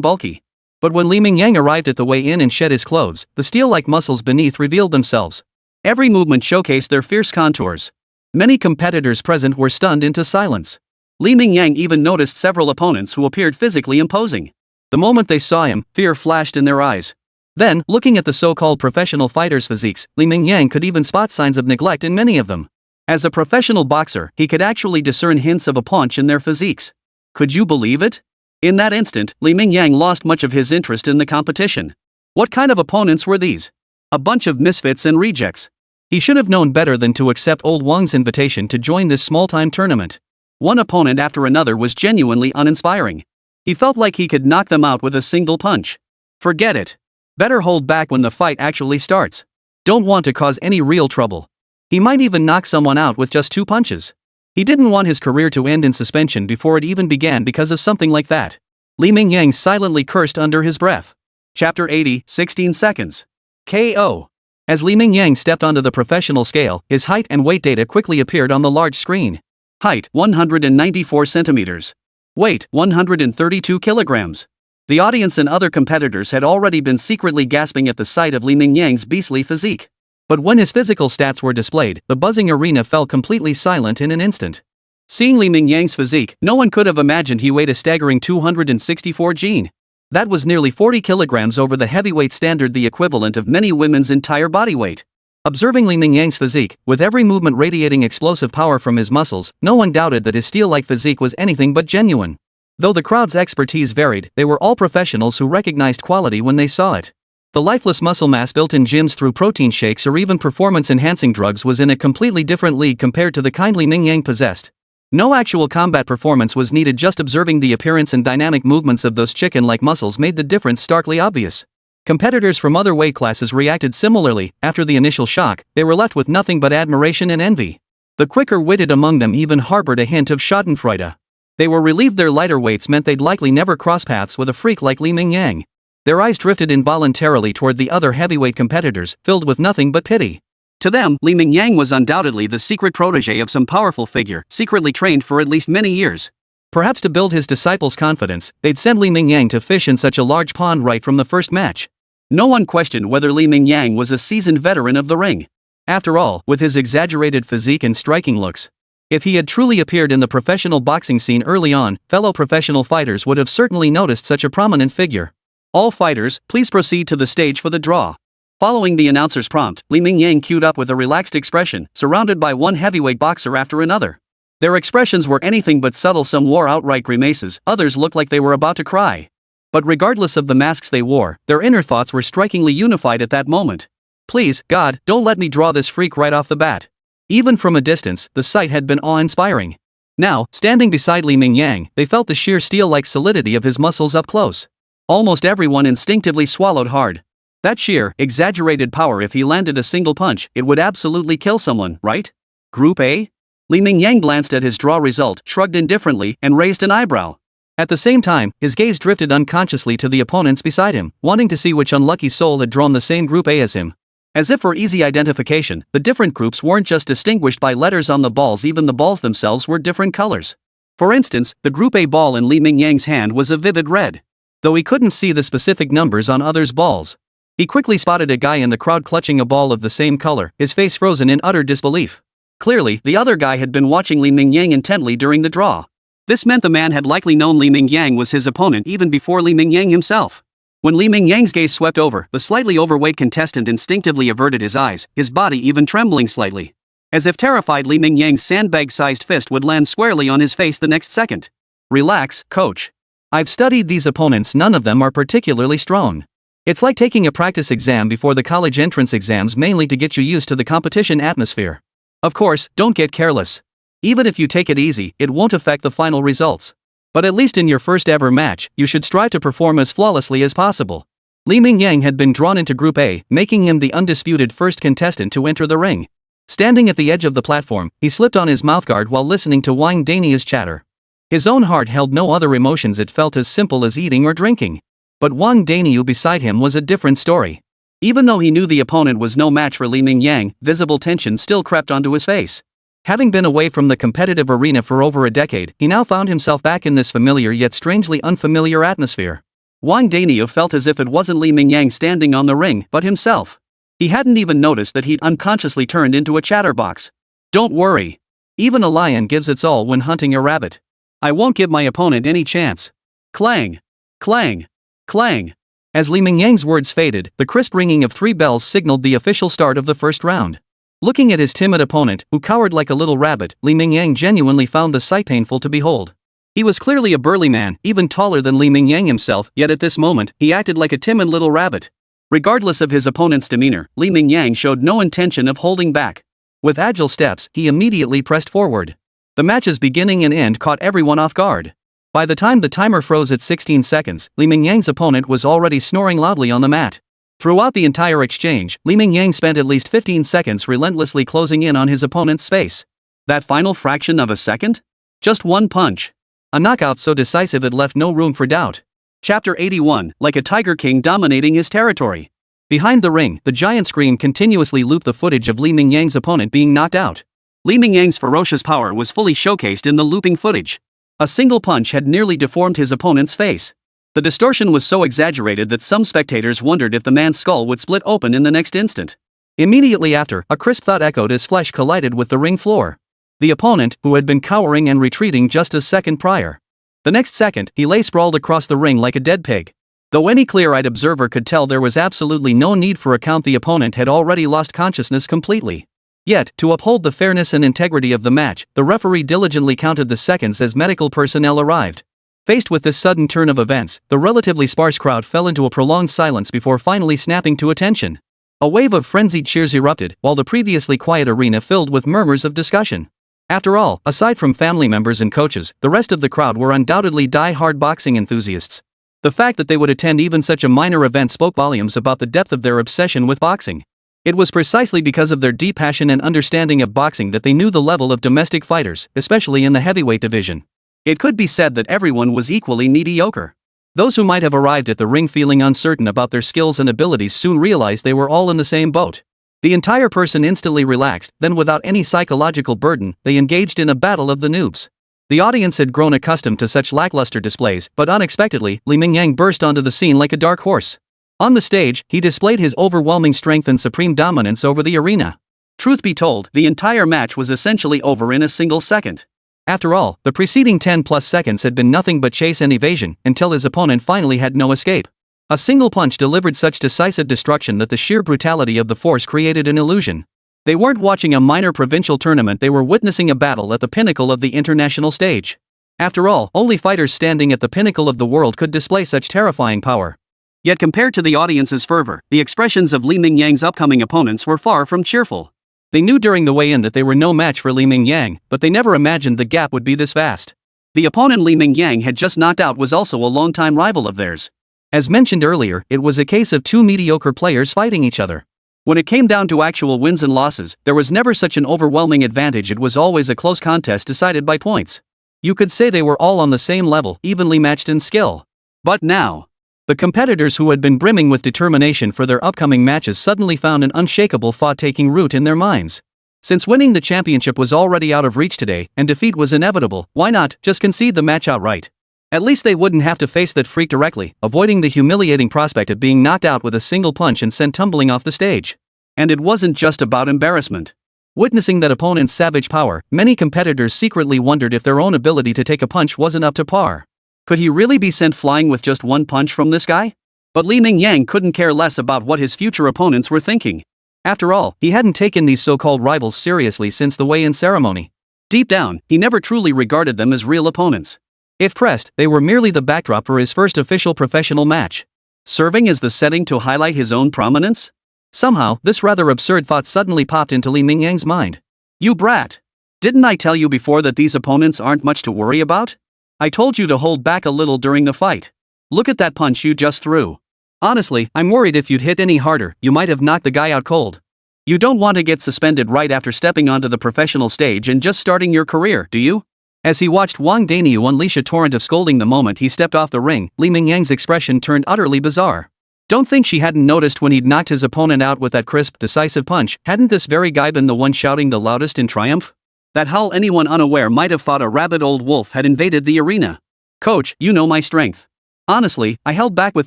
bulky. But when Li Mingyang arrived at the weigh-in and shed his clothes, the steel-like muscles beneath revealed themselves. Every movement showcased their fierce contours. Many competitors present were stunned into silence. Li Mingyang even noticed several opponents who appeared physically imposing. The moment they saw him, fear flashed in their eyes. Then, looking at the so-called professional fighters' physiques, Li Mingyang could even spot signs of neglect in many of them. As a professional boxer, he could actually discern hints of a paunch in their physiques. Could you believe it? In that instant, Li Mingyang lost much of his interest in the competition. What kind of opponents were these? A bunch of misfits and rejects. He should have known better than to accept old Wang's invitation to join this small-time tournament. One opponent after another was genuinely uninspiring. He felt like he could knock them out with a single punch. Forget it. Better hold back when the fight actually starts. Don't want to cause any real trouble. He might even knock someone out with just 2 punches. He didn't want his career to end in suspension before it even began because of something like that. Li Mingyang silently cursed under his breath. Chapter 80, 16 seconds. KO. As Li Mingyang stepped onto the professional scale, his height and weight data quickly appeared on the large screen. Height, 194 centimeters. Weight, 132 kilograms. The audience and other competitors had already been secretly gasping at the sight of Li Mingyang's beastly physique. But when his physical stats were displayed, the buzzing arena fell completely silent in an instant. Seeing Li Mingyang's physique, no one could have imagined he weighed a staggering 264 kg. That was nearly 40 kilograms over the heavyweight standard, the equivalent of many women's entire body weight. Observing Li Mingyang's physique, with every movement radiating explosive power from his muscles, no one doubted that his steel-like physique was anything but genuine. Though the crowd's expertise varied, they were all professionals who recognized quality when they saw it. The lifeless muscle mass built in gyms through protein shakes or even performance-enhancing drugs was in a completely different league compared to the kind Li Mingyang possessed. No actual combat performance was needed, just observing the appearance and dynamic movements of those chicken-like muscles made the difference starkly obvious. Competitors from other weight classes reacted similarly. After the initial shock, they were left with nothing but admiration and envy. The quicker-witted among them even harbored a hint of schadenfreude. They were relieved their lighter weights meant they'd likely never cross paths with a freak like Li Mingyang. Their eyes drifted involuntarily toward the other heavyweight competitors, filled with nothing but pity. To them, Li Mingyang was undoubtedly the secret protege of some powerful figure, secretly trained for at least many years. Perhaps to build his disciples' confidence, they'd send Li Mingyang to fish in such a large pond right from the first match. No one questioned whether Li Mingyang was a seasoned veteran of the ring. After all, with his exaggerated physique and striking looks, if he had truly appeared in the professional boxing scene early on, fellow professional fighters would have certainly noticed such a prominent figure. All fighters, please proceed to the stage for the draw. Following the announcer's prompt, Li Mingyang queued up with a relaxed expression, surrounded by one heavyweight boxer after another. Their expressions were anything but subtle. Some wore outright grimaces, others looked like they were about to cry. But regardless of the masks they wore, their inner thoughts were strikingly unified at that moment. Please, God, don't let me draw this freak right off the bat. Even from a distance, the sight had been awe-inspiring. Now, standing beside Li Mingyang, they felt the sheer steel-like solidity of his muscles up close. Almost everyone instinctively swallowed hard. That sheer, exaggerated power, if he landed a single punch, it would absolutely kill someone, right? Group A? Li Mingyang glanced at his draw result, shrugged indifferently, and raised an eyebrow. At the same time, his gaze drifted unconsciously to the opponents beside him, wanting to see which unlucky soul had drawn the same Group A as him. As if for easy identification, the different groups weren't just distinguished by letters on the balls, even the balls themselves were different colors. For instance, the Group A ball in Li Mingyang's hand was a vivid red. Though he couldn't see the specific numbers on others' balls. He quickly spotted a guy in the crowd clutching a ball of the same color, his face frozen in utter disbelief. Clearly, the other guy had been watching Li Mingyang intently during the draw. This meant the man had likely known Li Mingyang was his opponent even before Li Mingyang himself. When Li Mingyang's gaze swept over, the slightly overweight contestant instinctively averted his eyes, his body even trembling slightly. As if terrified Li Mingyang's sandbag-sized fist would land squarely on his face the next second. Relax, coach. I've studied these opponents, none of them are particularly strong. It's like taking a practice exam before the college entrance exams, mainly to get you used to the competition atmosphere. Of course, don't get careless. Even if you take it easy, it won't affect the final results. But at least in your first ever match, you should strive to perform as flawlessly as possible. Li Mingyang had been drawn into Group A, making him the undisputed first contestant to enter the ring. Standing at the edge of the platform, he slipped on his mouthguard while listening to Wang Dania's chatter. His own heart held no other emotions, it felt as simple as eating or drinking. But Wang Daniu beside him was a different story. Even though he knew the opponent was no match for Li Mingyang, visible tension still crept onto his face. Having been away from the competitive arena for over a decade, he now found himself back in this familiar yet strangely unfamiliar atmosphere. Wang Daniu felt as if it wasn't Li Mingyang standing on the ring, but himself. He hadn't even noticed that he'd unconsciously turned into a chatterbox. Don't worry. Even a lion gives its all when hunting a rabbit. I won't give my opponent any chance. Clang! Clang! Clang! As Li Mingyang's words faded, the crisp ringing of 3 bells signaled the official start of the first round. Looking at his timid opponent, who cowered like a little rabbit, Li Mingyang genuinely found the sight painful to behold. He was clearly a burly man, even taller than Li Mingyang himself, yet at this moment, he acted like a timid little rabbit. Regardless of his opponent's demeanor, Li Mingyang showed no intention of holding back. With agile steps, he immediately pressed forward. The match's beginning and end caught everyone off guard. By the time the timer froze at 16 seconds, Li Mingyang's opponent was already snoring loudly on the mat. Throughout the entire exchange, Li Mingyang spent at least 15 seconds relentlessly closing in on his opponent's space. That final fraction of a second? Just one punch. A knockout so decisive it left no room for doubt. Chapter 81, like a tiger king dominating his territory. Behind the ring, the giant screen continuously looped the footage of Li Mingyang's opponent being knocked out. Li Mingyang's ferocious power was fully showcased in the looping footage. A single punch had nearly deformed his opponent's face. The distortion was so exaggerated that some spectators wondered if the man's skull would split open in the next instant. Immediately after, a crisp thud echoed as flesh collided with the ring floor. The opponent, who had been cowering and retreating just a second prior. The next second, he lay sprawled across the ring like a dead pig. Though any clear-eyed observer could tell there was absolutely no need for a count, the opponent had already lost consciousness completely. Yet, to uphold the fairness and integrity of the match, the referee diligently counted the seconds as medical personnel arrived. Faced with this sudden turn of events, the relatively sparse crowd fell into a prolonged silence before finally snapping to attention. A wave of frenzied cheers erupted, while the previously quiet arena filled with murmurs of discussion. After all, aside from family members and coaches, the rest of the crowd were undoubtedly die-hard boxing enthusiasts. The fact that they would attend even such a minor event spoke volumes about the depth of their obsession with boxing. It was precisely because of their deep passion and understanding of boxing that they knew the level of domestic fighters, especially in the heavyweight division. It could be said that everyone was equally mediocre. Those who might have arrived at the ring feeling uncertain about their skills and abilities soon realized they were all in the same boat. The entire person instantly relaxed, then without any psychological burden, they engaged in a battle of the noobs. The audience had grown accustomed to such lackluster displays, but unexpectedly, Li Mingyang burst onto the scene like a dark horse. On the stage, he displayed his overwhelming strength and supreme dominance over the arena. Truth be told, the entire match was essentially over in a single second. After all, the preceding 10+ seconds had been nothing but chase and evasion, until his opponent finally had no escape. A single punch delivered such decisive destruction that the sheer brutality of the force created an illusion. They weren't watching a minor provincial tournament, they were witnessing a battle at the pinnacle of the international stage. After all, only fighters standing at the pinnacle of the world could display such terrifying power. Yet compared to the audience's fervor, the expressions of Li Mingyang's upcoming opponents were far from cheerful. They knew during the weigh-in that they were no match for Li Mingyang, but they never imagined the gap would be this vast. The opponent Li Mingyang had just knocked out was also a longtime rival of theirs. As mentioned earlier, it was a case of two mediocre players fighting each other. When it came down to actual wins and losses, there was never such an overwhelming advantage. It was always a close contest decided by points. You could say they were all on the same level, evenly matched in skill. But now, the competitors who had been brimming with determination for their upcoming matches suddenly found an unshakable thought taking root in their minds. Since winning the championship was already out of reach today, and defeat was inevitable, why not just concede the match outright? At least they wouldn't have to face that freak directly, avoiding the humiliating prospect of being knocked out with a single punch and sent tumbling off the stage. And it wasn't just about embarrassment. Witnessing that opponent's savage power, many competitors secretly wondered if their own ability to take a punch wasn't up to par. Could he really be sent flying with just one punch from this guy? But Li Mingyang couldn't care less about what his future opponents were thinking. After all, he hadn't taken these so-called rivals seriously since the weigh-in ceremony. Deep down, he never truly regarded them as real opponents. If pressed, they were merely the backdrop for his first official professional match. Serving as the setting to highlight his own prominence? Somehow, this rather absurd thought suddenly popped into Li Mingyang's mind. You brat! Didn't I tell you before that these opponents aren't much to worry about? I told you to hold back a little during the fight. Look at that punch you just threw. Honestly, I'm worried if you'd hit any harder, you might have knocked the guy out cold. You don't want to get suspended right after stepping onto the professional stage and just starting your career, do you? As he watched Wang Daniu unleash a torrent of scolding the moment he stepped off the ring, Li Mingyang's expression turned utterly bizarre. Don't think she hadn't noticed when he'd knocked his opponent out with that crisp, decisive punch. Hadn't this very guy been the one shouting the loudest in triumph? That howl anyone unaware might have thought a rabid old wolf had invaded the arena. Coach, you know my strength. Honestly, I held back with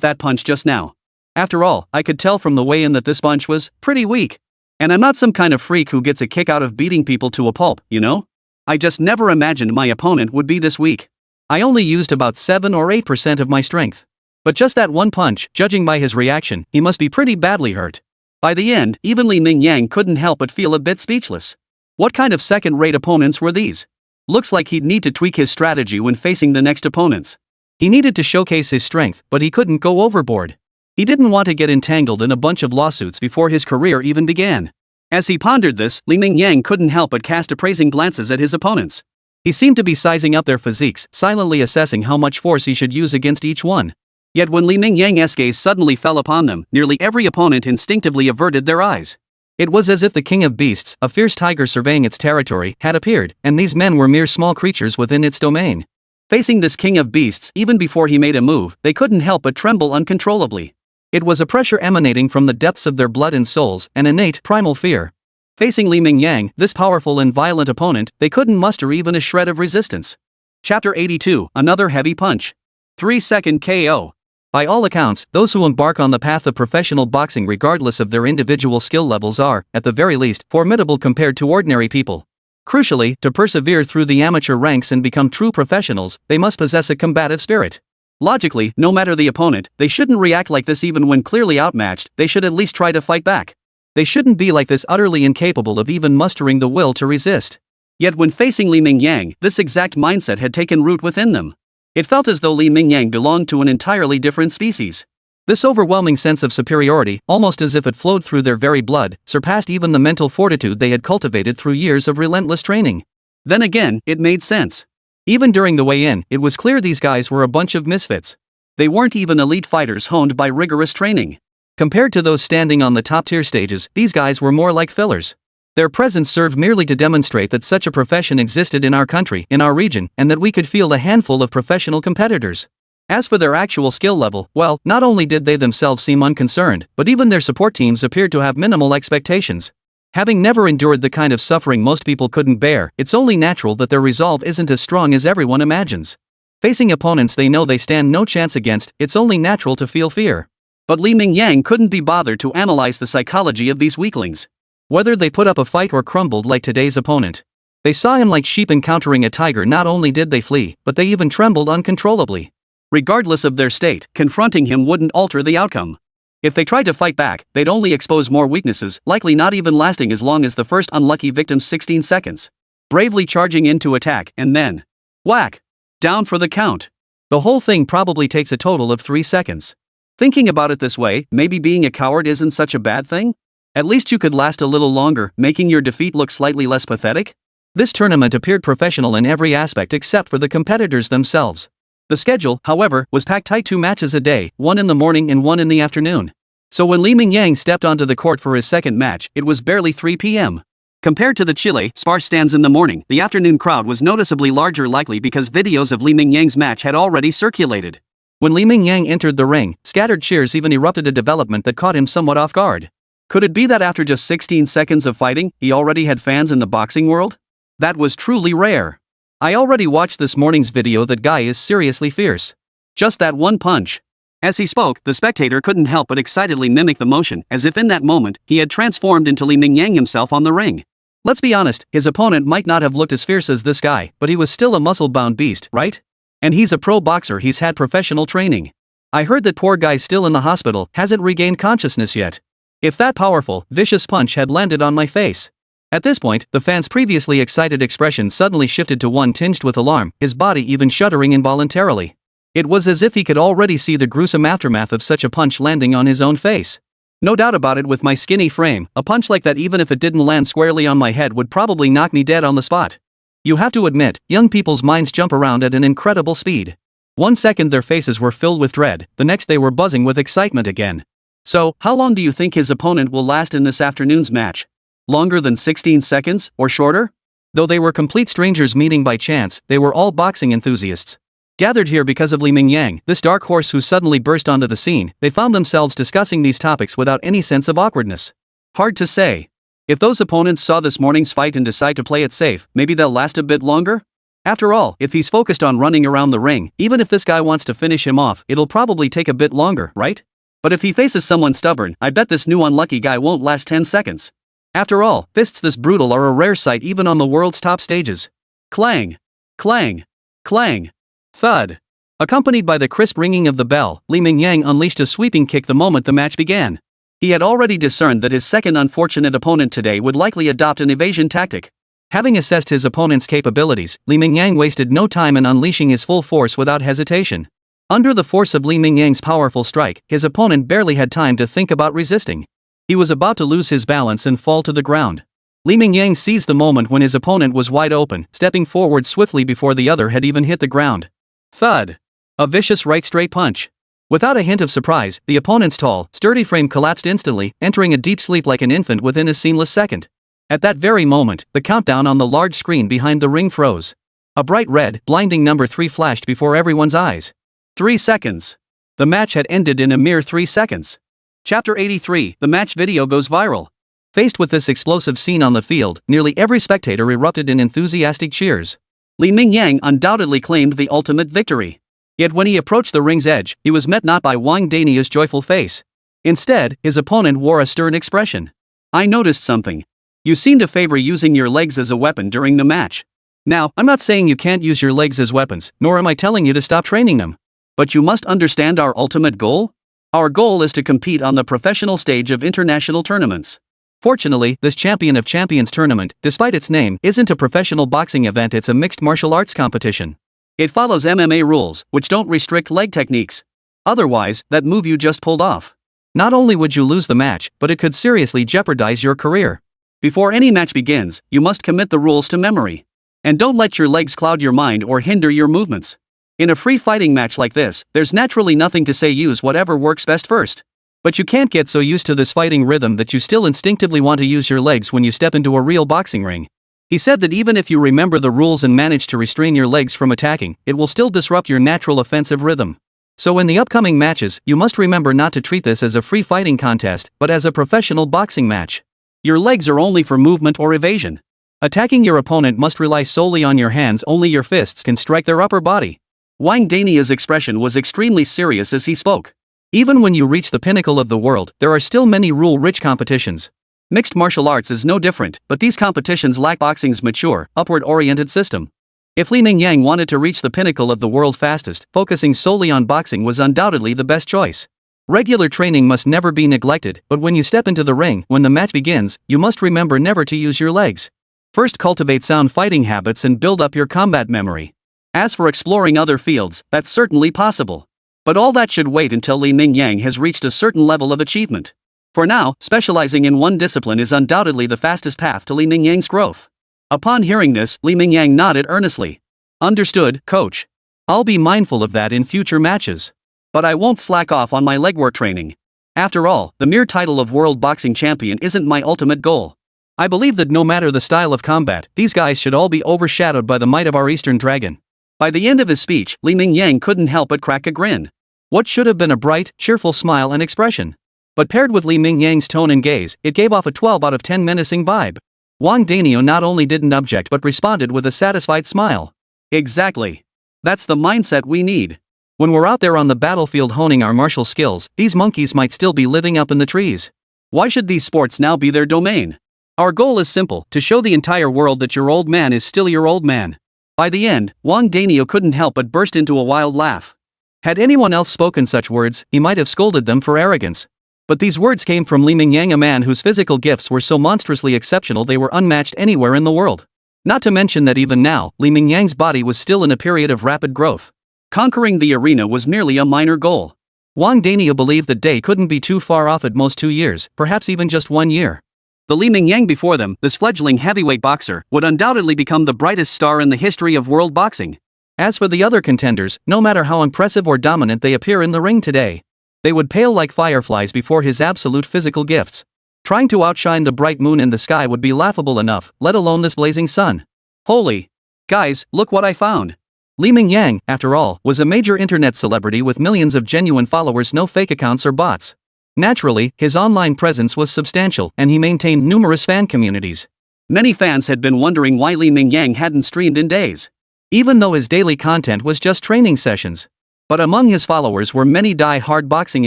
that punch just now. After all, I could tell from the weigh-in that this bunch was pretty weak. And I'm not some kind of freak who gets a kick out of beating people to a pulp, you know? I just never imagined my opponent would be this weak. I only used about 7 or 8% of my strength. But just that one punch, judging by his reaction, he must be pretty badly hurt. By the end, even Li Mingyang couldn't help but feel a bit speechless. What kind of second-rate opponents were these? Looks like he'd need to tweak his strategy when facing the next opponents. He needed to showcase his strength, but he couldn't go overboard. He didn't want to get entangled in a bunch of lawsuits before his career even began. As he pondered this, Li Mingyang couldn't help but cast appraising glances at his opponents. He seemed to be sizing up their physiques, silently assessing how much force he should use against each one. Yet when Li Mingyang's gaze suddenly fell upon them, nearly every opponent instinctively averted their eyes. It was as if the king of beasts, a fierce tiger surveying its territory, had appeared, and these men were mere small creatures within its domain. Facing this king of beasts, even before he made a move, they couldn't help but tremble uncontrollably. It was a pressure emanating from the depths of their blood and souls, an innate, primal fear. Facing Li Mingyang, this powerful and violent opponent, they couldn't muster even a shred of resistance. Chapter 82, Another Heavy Punch. 3-second KO. By all accounts, those who embark on the path of professional boxing regardless of their individual skill levels are, at the very least, formidable compared to ordinary people. Crucially, to persevere through the amateur ranks and become true professionals, they must possess a combative spirit. Logically, no matter the opponent, they shouldn't react like this even when clearly outmatched. They should at least try to fight back. They shouldn't be like this utterly incapable of even mustering the will to resist. Yet when facing Li Mingyang, this exact mindset had taken root within them. It felt as though Li Mingyang belonged to an entirely different species. This overwhelming sense of superiority, almost as if it flowed through their very blood, surpassed even the mental fortitude they had cultivated through years of relentless training. Then again, it made sense. Even during the weigh-in, it was clear these guys were a bunch of misfits. They weren't even elite fighters honed by rigorous training. Compared to those standing on the top-tier stages, these guys were more like fillers. Their presence served merely to demonstrate that such a profession existed in our country, in our region, and that we could field a handful of professional competitors. As for their actual skill level, well, not only did they themselves seem unconcerned, but even their support teams appeared to have minimal expectations. Having never endured the kind of suffering most people couldn't bear, it's only natural that their resolve isn't as strong as everyone imagines. Facing opponents they know they stand no chance against, it's only natural to feel fear. But Li Mingyang couldn't be bothered to analyze the psychology of these weaklings. Whether they put up a fight or crumbled like today's opponent. They saw him like sheep encountering a tiger. Not only did they flee, but they even trembled uncontrollably. Regardless of their state, confronting him wouldn't alter the outcome. If they tried to fight back, they'd only expose more weaknesses, likely not even lasting as long as the first unlucky victim's 16 seconds. Bravely charging in to attack, and then whack! Down for the count. The whole thing probably takes a total of 3 seconds. Thinking about it this way, maybe being a coward isn't such a bad thing? At least you could last a little longer, making your defeat look slightly less pathetic? This tournament appeared professional in every aspect except for the competitors themselves. The schedule, however, was packed tight: 2 matches a day, one in the morning and one in the afternoon. So when Li Mingyang stepped onto the court for his second match, it was barely 3 p.m. Compared to the chilly, sparse stands in the morning, the afternoon crowd was noticeably larger, likely because videos of Li Mingyang's match had already circulated. When Li Mingyang entered the ring, scattered cheers even erupted, a development that caught him somewhat off guard. Could it be that after just 16 seconds of fighting, he already had fans in the boxing world? That was truly rare. I already watched this morning's video. That guy is seriously fierce. Just that one punch. As he spoke, the spectator couldn't help but excitedly mimic the motion, as if in that moment, he had transformed into Li Mingyang himself on the ring. Let's be honest, his opponent might not have looked as fierce as this guy, but he was still a muscle-bound beast, right? And he's a pro boxer. He's had professional training. I heard that poor guy's still in the hospital, hasn't regained consciousness yet. If that powerful, vicious punch had landed on my face. At this point, the fan's previously excited expression suddenly shifted to one tinged with alarm, his body even shuddering involuntarily. It was as if he could already see the gruesome aftermath of such a punch landing on his own face. No doubt about it, with my skinny frame, a punch like that, even if it didn't land squarely on my head, would probably knock me dead on the spot. You have to admit, young people's minds jump around at an incredible speed. 1 second their faces were filled with dread, the next they were buzzing with excitement again. So, how long do you think his opponent will last in this afternoon's match? Longer than 16 seconds, or shorter? Though they were complete strangers meeting by chance, they were all boxing enthusiasts. Gathered here because of Mingyang, this dark horse who suddenly burst onto the scene, they found themselves discussing these topics without any sense of awkwardness. Hard to say. If those opponents saw this morning's fight and decide to play it safe, maybe they'll last a bit longer? After all, if he's focused on running around the ring, even if this guy wants to finish him off, it'll probably take a bit longer, right? But if he faces someone stubborn, I bet this new unlucky guy won't last 10 seconds. After all, fists this brutal are a rare sight even on the world's top stages. Clang! Clang! Clang! Thud! Accompanied by the crisp ringing of the bell, Mingyang unleashed a sweeping kick the moment the match began. He had already discerned that his second unfortunate opponent today would likely adopt an evasion tactic. Having assessed his opponent's capabilities, Mingyang wasted no time in unleashing his full force without hesitation. Under the force of Mingyang's powerful strike, his opponent barely had time to think about resisting. He was about to lose his balance and fall to the ground. Mingyang seized the moment when his opponent was wide open, stepping forward swiftly before the other had even hit the ground. Thud! A vicious right straight punch. Without a hint of surprise, the opponent's tall, sturdy frame collapsed instantly, entering a deep sleep like an infant within a seamless second. At that very moment, the countdown on the large screen behind the ring froze. A bright red, blinding number 3 flashed before everyone's eyes. 3 seconds. The match had ended in a mere 3 seconds. Chapter 83, the match video goes viral. Faced with this explosive scene on the field, nearly every spectator erupted in enthusiastic cheers. Mingyang undoubtedly claimed the ultimate victory. Yet when he approached the ring's edge, he was met not by Wang Dania's joyful face. Instead, his opponent wore a stern expression. I noticed something. You seem to favor using your legs as a weapon during the match. Now, I'm not saying you can't use your legs as weapons, nor am I telling you to stop training them. But you must understand our ultimate goal? Our goal is to compete on the professional stage of international tournaments. Fortunately, this Champion of Champions tournament, despite its name, isn't a professional boxing event, it's a mixed martial arts competition. It follows MMA rules, which don't restrict leg techniques. Otherwise, that move you just pulled off. Not only would you lose the match, but it could seriously jeopardize your career. Before any match begins, you must commit the rules to memory. And don't let your legs cloud your mind or hinder your movements. In a free fighting match like this, there's naturally nothing to say, use whatever works best first. But you can't get so used to this fighting rhythm that you still instinctively want to use your legs when you step into a real boxing ring. He said that even if you remember the rules and manage to restrain your legs from attacking, it will still disrupt your natural offensive rhythm. So in the upcoming matches, you must remember not to treat this as a free fighting contest, but as a professional boxing match. Your legs are only for movement or evasion. Attacking your opponent must rely solely on your hands, only your fists can strike their upper body. Wang Dania's expression was extremely serious as he spoke. Even when you reach the pinnacle of the world, there are still many rule-rich competitions. Mixed martial arts is no different, but these competitions lack boxing's mature, upward-oriented system. If Mingyang wanted to reach the pinnacle of the world fastest, focusing solely on boxing was undoubtedly the best choice. Regular training must never be neglected, but when you step into the ring, when the match begins, you must remember never to use your legs. First, cultivate sound fighting habits and build up your combat memory. As for exploring other fields, that's certainly possible. But all that should wait until Mingyang has reached a certain level of achievement. For now, specializing in one discipline is undoubtedly the fastest path to Mingyang's growth. Upon hearing this, Mingyang nodded earnestly. Understood, coach. I'll be mindful of that in future matches. But I won't slack off on my legwork training. After all, the mere title of world boxing champion isn't my ultimate goal. I believe that no matter the style of combat, these guys should all be overshadowed by the might of our Eastern Dragon. By the end of his speech, Mingyang couldn't help but crack a grin. What should have been a bright, cheerful smile and expression. But paired with Mingyang's tone and gaze, it gave off a 12 out of 10 menacing vibe. Wang Daniel not only didn't object but responded with a satisfied smile. Exactly. That's the mindset we need. When we're out there on the battlefield honing our martial skills, these monkeys might still be living up in the trees. Why should these sports now be their domain? Our goal is simple, to show the entire world that your old man is still your old man. By the end, Wang Daniel couldn't help but burst into a wild laugh. Had anyone else spoken such words, he might have scolded them for arrogance. But these words came from Mingyang, a man whose physical gifts were so monstrously exceptional they were unmatched anywhere in the world. Not to mention that even now, Mingyang's body was still in a period of rapid growth. Conquering the arena was merely a minor goal. Wang Daniel believed that day couldn't be too far off, at most 2 years, perhaps even just 1 year. The Mingyang before them, this fledgling heavyweight boxer, would undoubtedly become the brightest star in the history of world boxing. As for the other contenders, no matter how impressive or dominant they appear in the ring today, they would pale like fireflies before his absolute physical gifts. Trying to outshine the bright moon in the sky would be laughable enough, let alone this blazing sun. Holy! Guys, look what I found! Li Mingyang, after all, was a major internet celebrity with millions of genuine followers, no fake accounts or bots. Naturally, his online presence was substantial and he maintained numerous fan communities. Many fans had been wondering why Li Mingyang hadn't streamed in days, even though his daily content was just training sessions. But among his followers were many die-hard boxing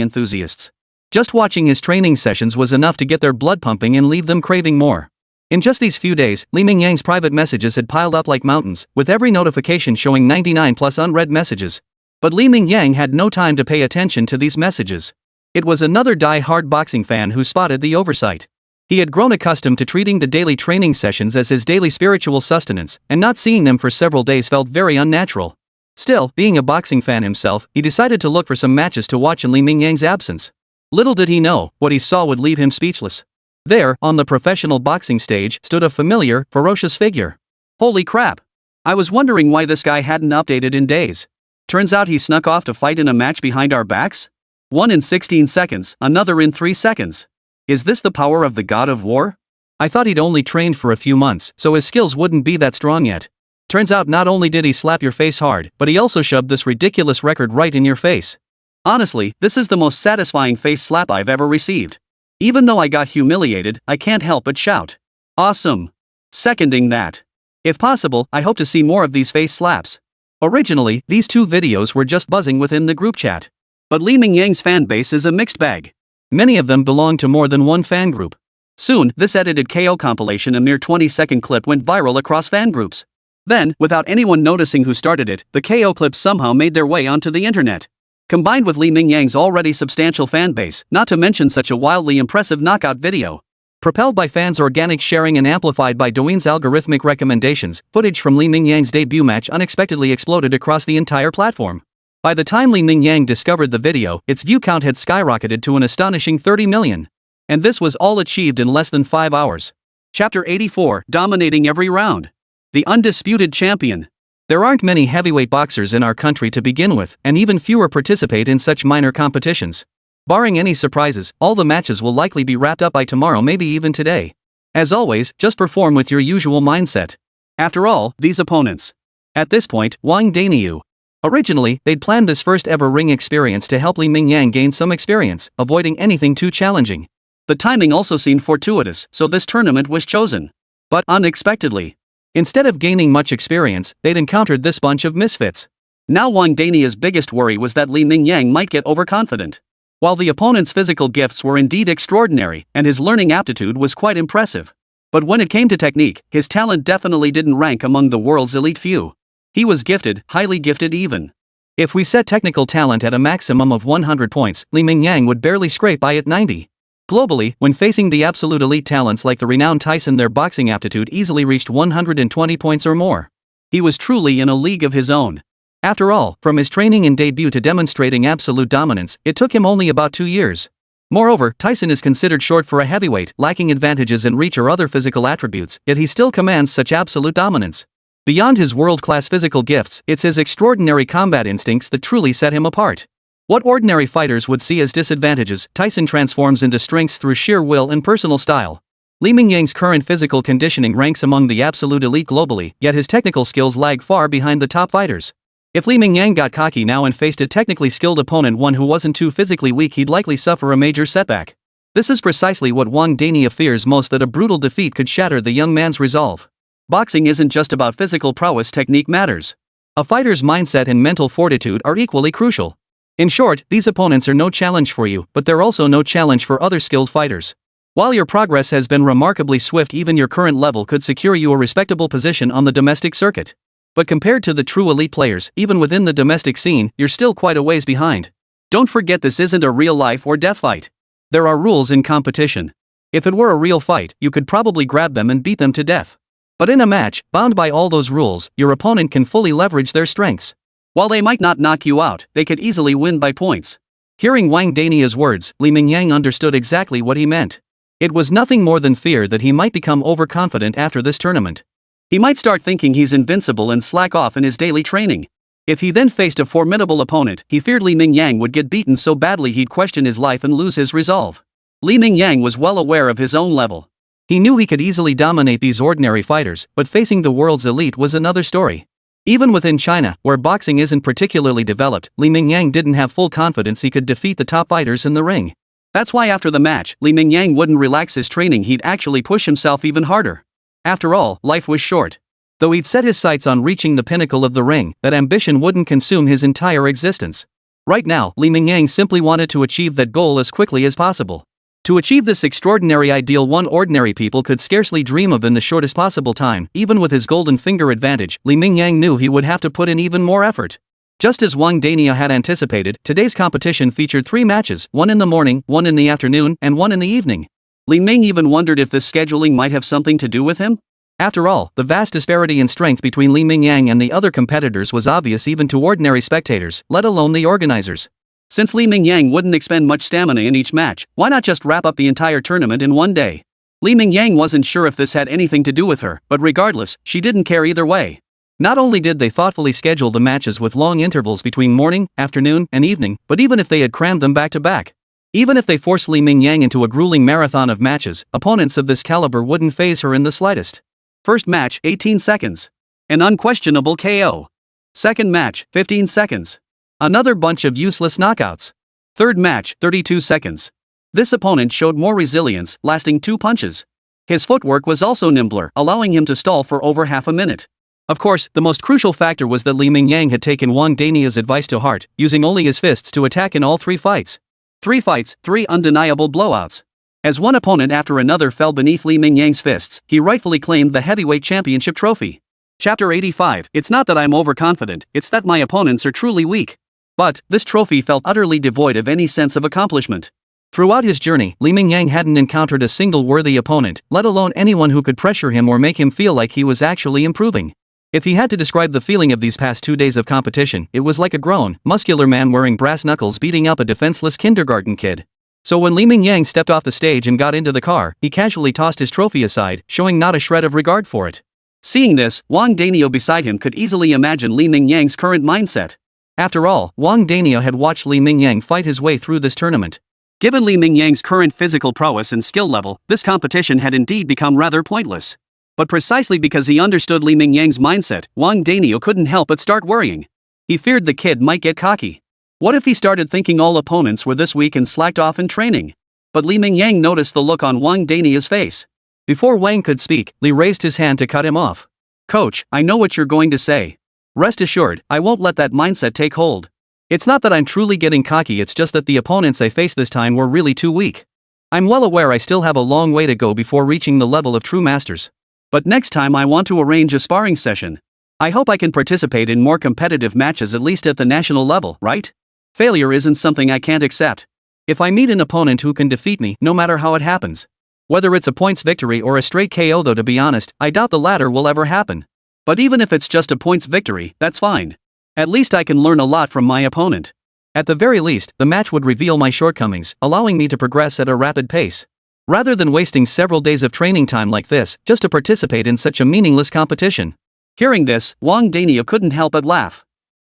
enthusiasts. Just watching his training sessions was enough to get their blood pumping and leave them craving more. In just these few days, Li Mingyang's private messages had piled up like mountains, with every notification showing 99 plus unread messages. But Li Mingyang had no time to pay attention to these messages. It was another die-hard boxing fan who spotted the oversight. He had grown accustomed to treating the daily training sessions as his daily spiritual sustenance, and not seeing them for several days felt very unnatural. Still, being a boxing fan himself, he decided to look for some matches to watch in Li Mingyang's absence. Little did he know, what he saw would leave him speechless. There, on the professional boxing stage, stood a familiar, ferocious figure. Holy crap! I was wondering why this guy hadn't updated in days. Turns out he snuck off to fight in a match behind our backs? One in 16 seconds, another in 3 seconds. Is this the power of the god of war? I thought he'd only trained for a few months, so his skills wouldn't be that strong yet. Turns out not only did he slap your face hard, but he also shoved this ridiculous record right in your face. Honestly, this is the most satisfying face slap I've ever received. Even though I got humiliated, I can't help but shout. Awesome! Seconding that. If possible, I hope to see more of these face slaps. Originally, these two videos were just buzzing within the group chat. But Li Mingyang's fan base is a mixed bag. Many of them belong to more than one fan group. Soon, this edited KO compilation, a mere 20-second clip, went viral across fan groups. Then, without anyone noticing who started it, the KO clips somehow made their way onto the internet. Combined with Li Mingyang's already substantial fan base, not to mention such a wildly impressive knockout video. Propelled by fans' organic sharing and amplified by Douyin's algorithmic recommendations, footage from Li Mingyang's debut match unexpectedly exploded across the entire platform. By the time Li Mingyang discovered the video, its view count had skyrocketed to an astonishing 30 million. And this was all achieved in less than 5 hours. Chapter 84, Dominating Every Round. The Undisputed Champion. There aren't many heavyweight boxers in our country to begin with, and even fewer participate in such minor competitions. Barring any surprises, all the matches will likely be wrapped up by tomorrow, maybe even today. As always, just perform with your usual mindset. After all, these opponents. At this point, Wang Daniyu. Originally, they'd planned this first ever ring experience to help Li Mingyang gain some experience, avoiding anything too challenging. The timing also seemed fortuitous, so this tournament was chosen. But unexpectedly, instead of gaining much experience, they'd encountered this bunch of misfits. Now Wang Daniyu's biggest worry was that Li Mingyang might get overconfident. While the opponent's physical gifts were indeed extraordinary, and his learning aptitude was quite impressive. But when it came to technique, his talent definitely didn't rank among the world's elite few. He was gifted, highly gifted even. If we set technical talent at a maximum of 100 points, Li Mingyang would barely scrape by at 90. Globally, when facing the absolute elite talents like the renowned Tyson, their boxing aptitude easily reached 120 points or more. He was truly in a league of his own. After all, from his training and debut to demonstrating absolute dominance, it took him only about 2 years. Moreover, Tyson is considered short for a heavyweight, lacking advantages in reach or other physical attributes, yet he still commands such absolute dominance. Beyond his world-class physical gifts, it's his extraordinary combat instincts that truly set him apart. What ordinary fighters would see as disadvantages, Tyson transforms into strengths through sheer will and personal style. Li Mingyang's current physical conditioning ranks among the absolute elite globally, yet his technical skills lag far behind the top fighters. If Li Mingyang got cocky now and faced a technically skilled opponent, one who wasn't too physically weak, he'd likely suffer a major setback. This is precisely what Wang Daniyu fears most, that a brutal defeat could shatter the young man's resolve. Boxing isn't just about physical prowess, technique matters. A fighter's mindset and mental fortitude are equally crucial. In short, these opponents are no challenge for you, but they're also no challenge for other skilled fighters. While your progress has been remarkably swift, even your current level could secure you a respectable position on the domestic circuit. But compared to the true elite players, even within the domestic scene, you're still quite a ways behind. Don't forget, this isn't a real life or death fight. There are rules in competition. If it were a real fight, you could probably grab them and beat them to death. But in a match, bound by all those rules, your opponent can fully leverage their strengths. While they might not knock you out, they could easily win by points. Hearing Wang Daniyu's words, Li Mingyang understood exactly what he meant. It was nothing more than fear that he might become overconfident after this tournament. He might start thinking he's invincible and slack off in his daily training. If he then faced a formidable opponent, he feared Li Mingyang would get beaten so badly he'd question his life and lose his resolve. Li Mingyang was well aware of his own level. He knew he could easily dominate these ordinary fighters, but facing the world's elite was another story. Even within China, where boxing isn't particularly developed, Mingyang didn't have full confidence he could defeat the top fighters in the ring. That's why after the match, Mingyang wouldn't relax his training, he'd actually push himself even harder. After all, life was short. Though he'd set his sights on reaching the pinnacle of the ring, that ambition wouldn't consume his entire existence. Right now, Mingyang simply wanted to achieve that goal as quickly as possible. To achieve this extraordinary ideal one ordinary people could scarcely dream of in the shortest possible time, even with his golden finger advantage, Mingyang knew he would have to put in even more effort. Just as Wang Daniel had anticipated, today's competition featured 3 matches, one in the morning, one in the afternoon, and one in the evening. Li Ming even wondered if this scheduling might have something to do with him. After all, the vast disparity in strength between Mingyang and the other competitors was obvious even to ordinary spectators, let alone the organizers. Since Mingyang wouldn't expend much stamina in each match, why not just wrap up the entire tournament in one day? Mingyang wasn't sure if this had anything to do with her, but regardless, she didn't care either way. Not only did they thoughtfully schedule the matches with long intervals between morning, afternoon, and evening, but even if they had crammed them back to back. Even if they forced Mingyang into a grueling marathon of matches, opponents of this caliber wouldn't faze her in the slightest. First match, 18 seconds. An unquestionable KO. Second match, 15 seconds. Another bunch of useless knockouts. Third match, 32 seconds. This opponent showed more resilience, lasting 2 punches. His footwork was also nimbler, allowing him to stall for over half a minute. Of course, the most crucial factor was that Mingyang had taken Wang Daniel's advice to heart, using only his fists to attack in all 3 fights. 3 fights, 3 undeniable blowouts. As one opponent after another fell beneath Mingyang's fists, he rightfully claimed the heavyweight championship trophy. Chapter 85. It's not that I'm overconfident, it's that my opponents are truly weak. But, this trophy felt utterly devoid of any sense of accomplishment. Throughout his journey, Mingyang hadn't encountered a single worthy opponent, let alone anyone who could pressure him or make him feel like he was actually improving. If he had to describe the feeling of these past 2 days of competition, it was like a grown, muscular man wearing brass knuckles beating up a defenseless kindergarten kid. So when Mingyang stepped off the stage and got into the car, he casually tossed his trophy aside, showing not a shred of regard for it. Seeing this, Wang Daniel beside him could easily imagine Mingyang's current mindset. After all, Wang Daniel had watched Mingyang fight his way through this tournament. Given Mingyang's current physical prowess and skill level, this competition had indeed become rather pointless. But precisely because he understood Mingyang's mindset, Wang Daniel couldn't help but start worrying. He feared the kid might get cocky. What if he started thinking all opponents were this weak and slacked off in training? But Mingyang noticed the look on Wang Daniel's face. Before Wang could speak, Li raised his hand to cut him off. "Coach, I know what you're going to say. Rest assured, I won't let that mindset take hold. It's not that I'm truly getting cocky, it's just that the opponents I faced this time were really too weak. I'm well aware I still have a long way to go before reaching the level of true masters. But next time I want to arrange a sparring session. I hope I can participate in more competitive matches, at least at the national level, right? Failure isn't something I can't accept. If I meet an opponent who can defeat me, no matter how it happens. Whether it's a points victory or a straight KO, though to be honest, I doubt the latter will ever happen. But even if it's just a points victory, that's fine. At least I can learn a lot from my opponent. At the very least, the match would reveal my shortcomings, allowing me to progress at a rapid pace. Rather than wasting several days of training time like this, just to participate in such a meaningless competition." Hearing this, Wang Daniel couldn't help but laugh.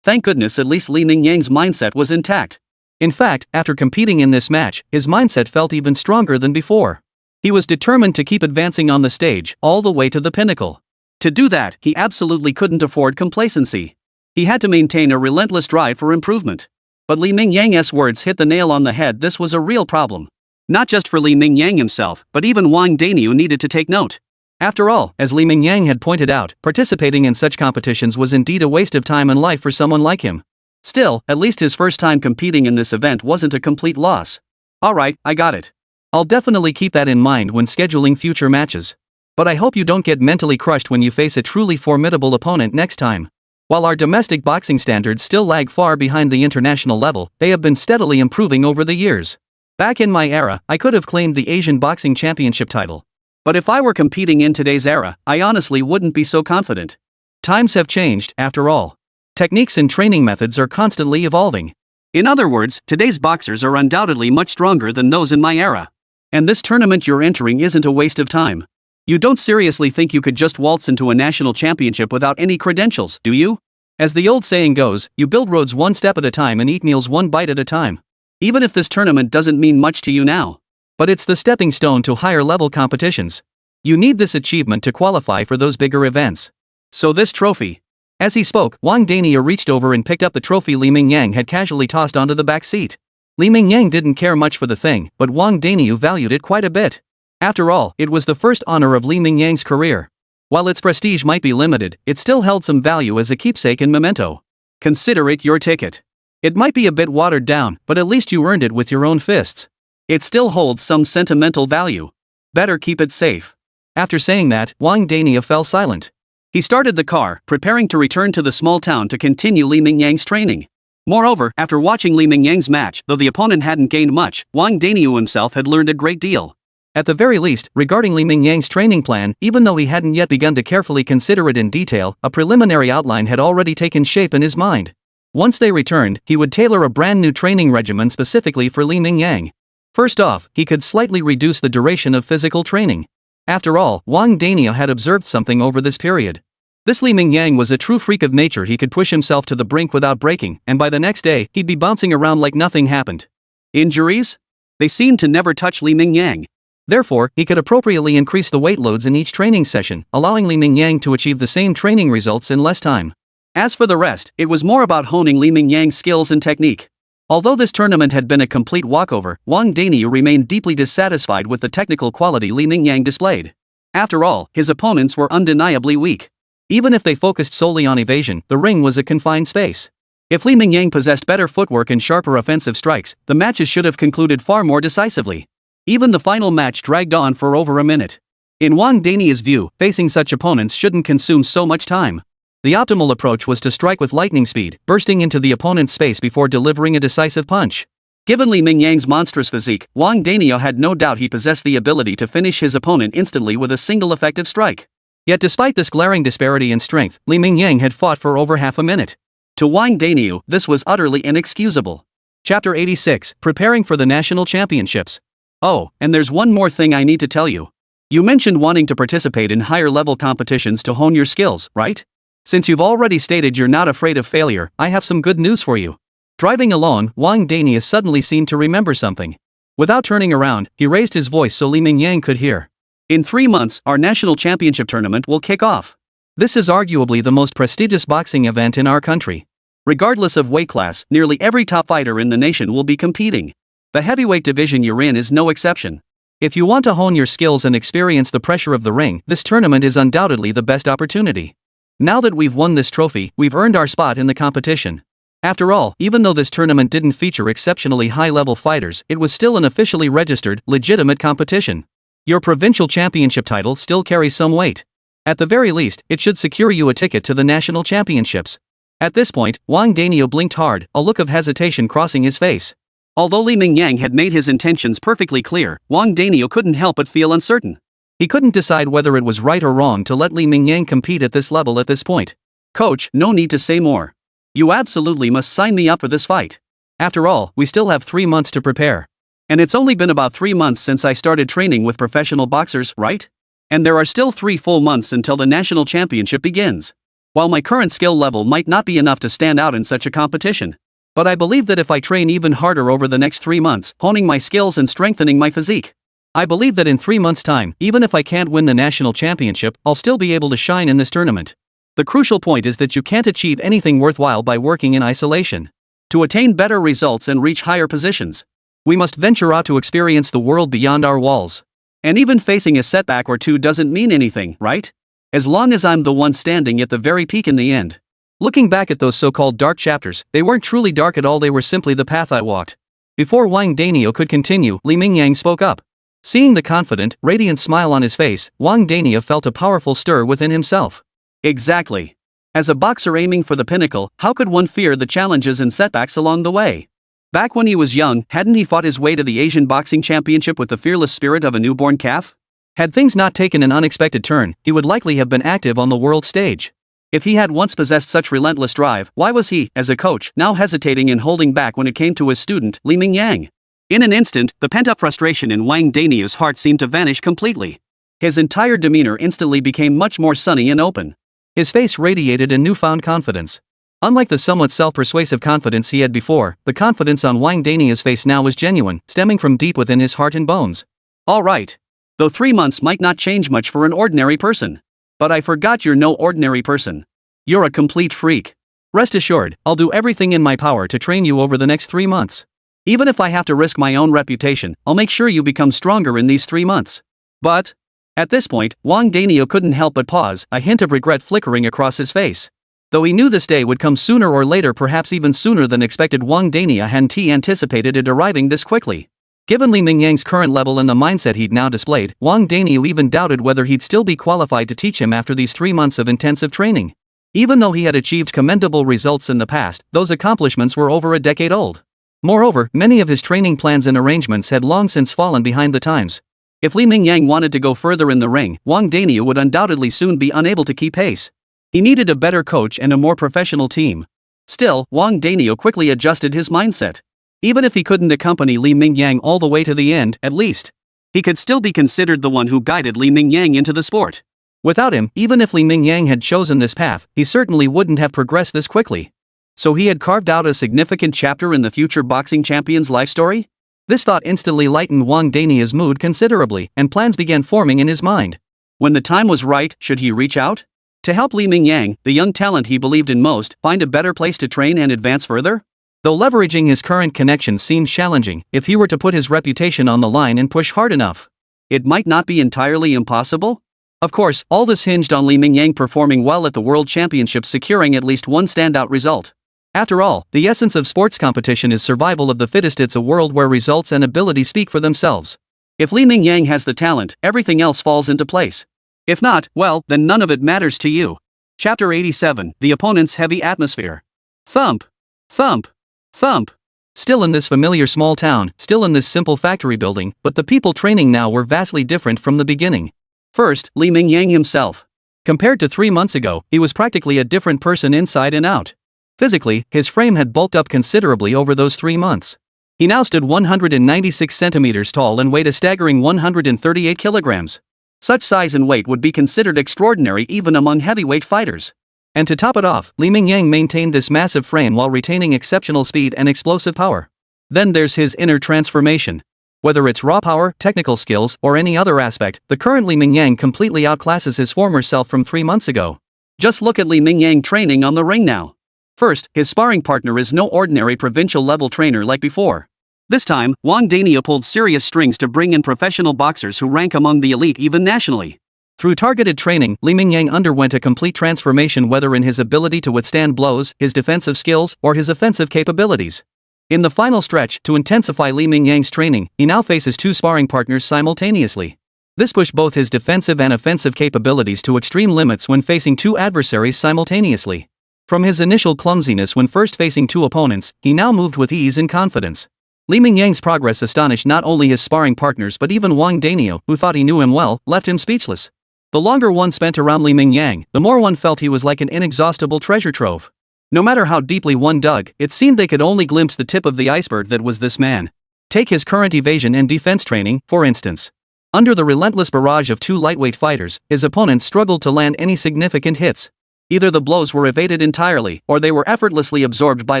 Thank goodness at least Mingyang's mindset was intact. In fact, after competing in this match, his mindset felt even stronger than before. He was determined to keep advancing on the stage, all the way to the pinnacle. To do that, he absolutely couldn't afford complacency. He had to maintain a relentless drive for improvement. But Mingyang's words hit the nail on the head. This was a real problem. Not just for Mingyang himself, but even Wang Daniel needed to take note. After all, as Mingyang had pointed out, participating in such competitions was indeed a waste of time and life for someone like him. Still, at least his first time competing in this event wasn't a complete loss. Alright, I got it. I'll definitely keep that in mind when scheduling future matches. But I hope you don't get mentally crushed when you face a truly formidable opponent next time. While our domestic boxing standards still lag far behind the international level, they have been steadily improving over the years. Back in my era, I could have claimed the Asian Boxing Championship title. But if I were competing in today's era, I honestly wouldn't be so confident. Times have changed, after all. Techniques and training methods are constantly evolving. In other words, today's boxers are undoubtedly much stronger than those in my era. And this tournament you're entering isn't a waste of time. You don't seriously think you could just waltz into a national championship without any credentials, do you? As the old saying goes, you build roads one step at a time and eat meals one bite at a time. Even if this tournament doesn't mean much to you now. But it's the stepping stone to higher level competitions. You need this achievement to qualify for those bigger events. So this trophy. As he spoke, Wang Daniel reached over and picked up the trophy Li Mingyang had casually tossed onto the back seat. Li Mingyang didn't care much for the thing, but Wang Daniel valued it quite a bit. After all, it was the first honor of Li Mingyang's career. While its prestige might be limited, it still held some value as a keepsake and memento. Consider it your ticket. It might be a bit watered down, but at least you earned it with your own fists. It still holds some sentimental value. Better keep it safe. After saying that, Wang Daniel fell silent. He started the car, preparing to return to the small town to continue Li Mingyang's training. Moreover, after watching Li Mingyang's match, though the opponent hadn't gained much, Wang Daniel himself had learned a great deal. At the very least, regarding Li Mingyang's training plan, even though he hadn't yet begun to carefully consider it in detail, a preliminary outline had already taken shape in his mind. Once they returned, he would tailor a brand new training regimen specifically for Li Mingyang. First off, he could slightly reduce the duration of physical training. After all, Wang Daniel had observed something over this period. This Li Mingyang was a true freak of nature. He could push himself to the brink without breaking, and by the next day, he'd be bouncing around like nothing happened. Injuries? They seemed to never touch Li Mingyang. Therefore, he could appropriately increase the weight loads in each training session, allowing Li Mingyang to achieve the same training results in less time. As for the rest, it was more about honing Li Mingyang's skills and technique. Although this tournament had been a complete walkover, Wang Daniel remained deeply dissatisfied with the technical quality Li Mingyang displayed. After all, his opponents were undeniably weak. Even if they focused solely on evasion, the ring was a confined space. If Li Mingyang possessed better footwork and sharper offensive strikes, the matches should have concluded far more decisively. Even the final match dragged on for over a minute. In Wang Daniel's view, facing such opponents shouldn't consume so much time. The optimal approach was to strike with lightning speed, bursting into the opponent's space before delivering a decisive punch. Given Li Mingyang's monstrous physique, Wang Daniel had no doubt he possessed the ability to finish his opponent instantly with a single effective strike. Yet despite this glaring disparity in strength, Li Mingyang had fought for over half a minute. To Wang Daniel, this was utterly inexcusable. Chapter 86, Preparing for the National Championships. Oh, and there's one more thing I need to tell you. You mentioned wanting to participate in higher-level competitions to hone your skills, right? Since you've already stated you're not afraid of failure, I have some good news for you. Driving along, Wang Daniel suddenly seemed to remember something. Without turning around, he raised his voice so Li Mingyang could hear. In 3 months, our national championship tournament will kick off. This is arguably the most prestigious boxing event in our country. Regardless of weight class, nearly every top fighter in the nation will be competing. The heavyweight division you're in is no exception. If you want to hone your skills and experience the pressure of the ring, this tournament is undoubtedly the best opportunity. Now that we've won this trophy, we've earned our spot in the competition. After all, even though this tournament didn't feature exceptionally high-level fighters, it was still an officially registered, legitimate competition. Your provincial championship title still carries some weight. At the very least, it should secure you a ticket to the national championships. At this point, Wang Daniel blinked hard, a look of hesitation crossing his face. Although Li Mingyang had made his intentions perfectly clear, Wang Daniel couldn't help but feel uncertain. He couldn't decide whether it was right or wrong to let Li Mingyang compete at this level at this point. Coach, no need to say more. You absolutely must sign me up for this fight. After all, we still have 3 months to prepare. And it's only been about 3 months since I started training with professional boxers, right? And there are still 3 full months until the national championship begins. While my current skill level might not be enough to stand out in such a competition. But I believe that if I train even harder over the next 3 months, honing my skills and strengthening my physique, I believe that in 3 months' time, even if I can't win the national championship, I'll still be able to shine in this tournament. The crucial point is that you can't achieve anything worthwhile by working in isolation. To attain better results and reach higher positions, we must venture out to experience the world beyond our walls. And even facing a setback or two doesn't mean anything, right? As long as I'm the one standing at the very peak in the end. Looking back at those so-called dark chapters, they weren't truly dark at all, they were simply the path I walked. Before Wang Daniel could continue, Li Mingyang spoke up. Seeing the confident, radiant smile on his face, Wang Daniel felt a powerful stir within himself. Exactly. As a boxer aiming for the pinnacle, how could one fear the challenges and setbacks along the way? Back when he was young, hadn't he fought his way to the Asian Boxing Championship with the fearless spirit of a newborn calf? Had things not taken an unexpected turn, he would likely have been active on the world stage. If he had once possessed such relentless drive, why was he, as a coach, now hesitating and holding back when it came to his student, Li Mingyang? In an instant, the pent-up frustration in Wang Daniel's heart seemed to vanish completely. His entire demeanor instantly became much more sunny and open. His face radiated a newfound confidence. Unlike the somewhat self-persuasive confidence he had before, the confidence on Wang Daniel's face now was genuine, stemming from deep within his heart and bones. All right. Though 3 months might not change much for an ordinary person. But I forgot you're no ordinary person. You're a complete freak. Rest assured, I'll do everything in my power to train you over the next 3 months. Even if I have to risk my own reputation, I'll make sure you become stronger in these 3 months. But, at this point, Wang Danio couldn't help but pause, a hint of regret flickering across his face. Though he knew this day would come sooner or later, perhaps even sooner than expected, Wang Dania hadn't anticipated it arriving this quickly. Given Li Mingyang's current level and the mindset he'd now displayed, Wang Danio even doubted whether he'd still be qualified to teach him after these 3 months of intensive training. Even though he had achieved commendable results in the past, those accomplishments were over a decade old. Moreover, many of his training plans and arrangements had long since fallen behind the times. If Li Mingyang wanted to go further in the ring, Wang Danio would undoubtedly soon be unable to keep pace. He needed a better coach and a more professional team. Still, Wang Danio quickly adjusted his mindset. Even if he couldn't accompany Li Mingyang all the way to the end, at least, he could still be considered the one who guided Li Mingyang into the sport. Without him, even if Li Mingyang had chosen this path, he certainly wouldn't have progressed this quickly. So he had carved out a significant chapter in the future boxing champion's life story? This thought instantly lightened Wang Dania's mood considerably, and plans began forming in his mind. When the time was right, should he reach out? To help Li Mingyang, the young talent he believed in most, find a better place to train and advance further? Though leveraging his current connections seemed challenging, if he were to put his reputation on the line and push hard enough, it might not be entirely impossible? Of course, all this hinged on Li Mingyang performing well at the World Championships, securing at least one standout result. After all, the essence of sports competition is survival of the fittest. It's a world where results and ability speak for themselves. If Li Mingyang has the talent, everything else falls into place. If not, well, then none of it matters to you. Chapter 87, The Opponent's Heavy Atmosphere. Thump. Thump. Thump. Still in this familiar small town, still in this simple factory building, but the people training now were vastly different from the beginning. First, Li Mingyang himself. Compared to 3 months ago, he was practically a different person inside and out. Physically, his frame had bulked up considerably over those 3 months. He now stood 196 centimeters tall and weighed a staggering 138 kilograms. Such size and weight would be considered extraordinary even among heavyweight fighters. And to top it off, Li Mingyang maintained this massive frame while retaining exceptional speed and explosive power. Then there's his inner transformation. Whether it's raw power, technical skills, or any other aspect, the current Li Mingyang completely outclasses his former self from 3 months ago. Just look at Li Mingyang training on the ring now. First, his sparring partner is no ordinary provincial-level trainer like before. This time, Wang Danio pulled serious strings to bring in professional boxers who rank among the elite even nationally. Through targeted training, Li Mingyang underwent a complete transformation, whether in his ability to withstand blows, his defensive skills, or his offensive capabilities. In the final stretch, to intensify Li Mingyang's training, he now faces 2 sparring partners simultaneously. This pushed both his defensive and offensive capabilities to extreme limits when facing 2 adversaries simultaneously. From his initial clumsiness when first facing 2 opponents, he now moved with ease and confidence. Li Mingyang's progress astonished not only his sparring partners but even Wang Danio, who thought he knew him well, left him speechless. The longer one spent around Li Mingyang, the more one felt he was like an inexhaustible treasure trove. No matter how deeply one dug, it seemed they could only glimpse the tip of the iceberg that was this man. Take his current evasion and defense training, for instance. Under the relentless barrage of 2 lightweight fighters, his opponents struggled to land any significant hits. Either the blows were evaded entirely, or they were effortlessly absorbed by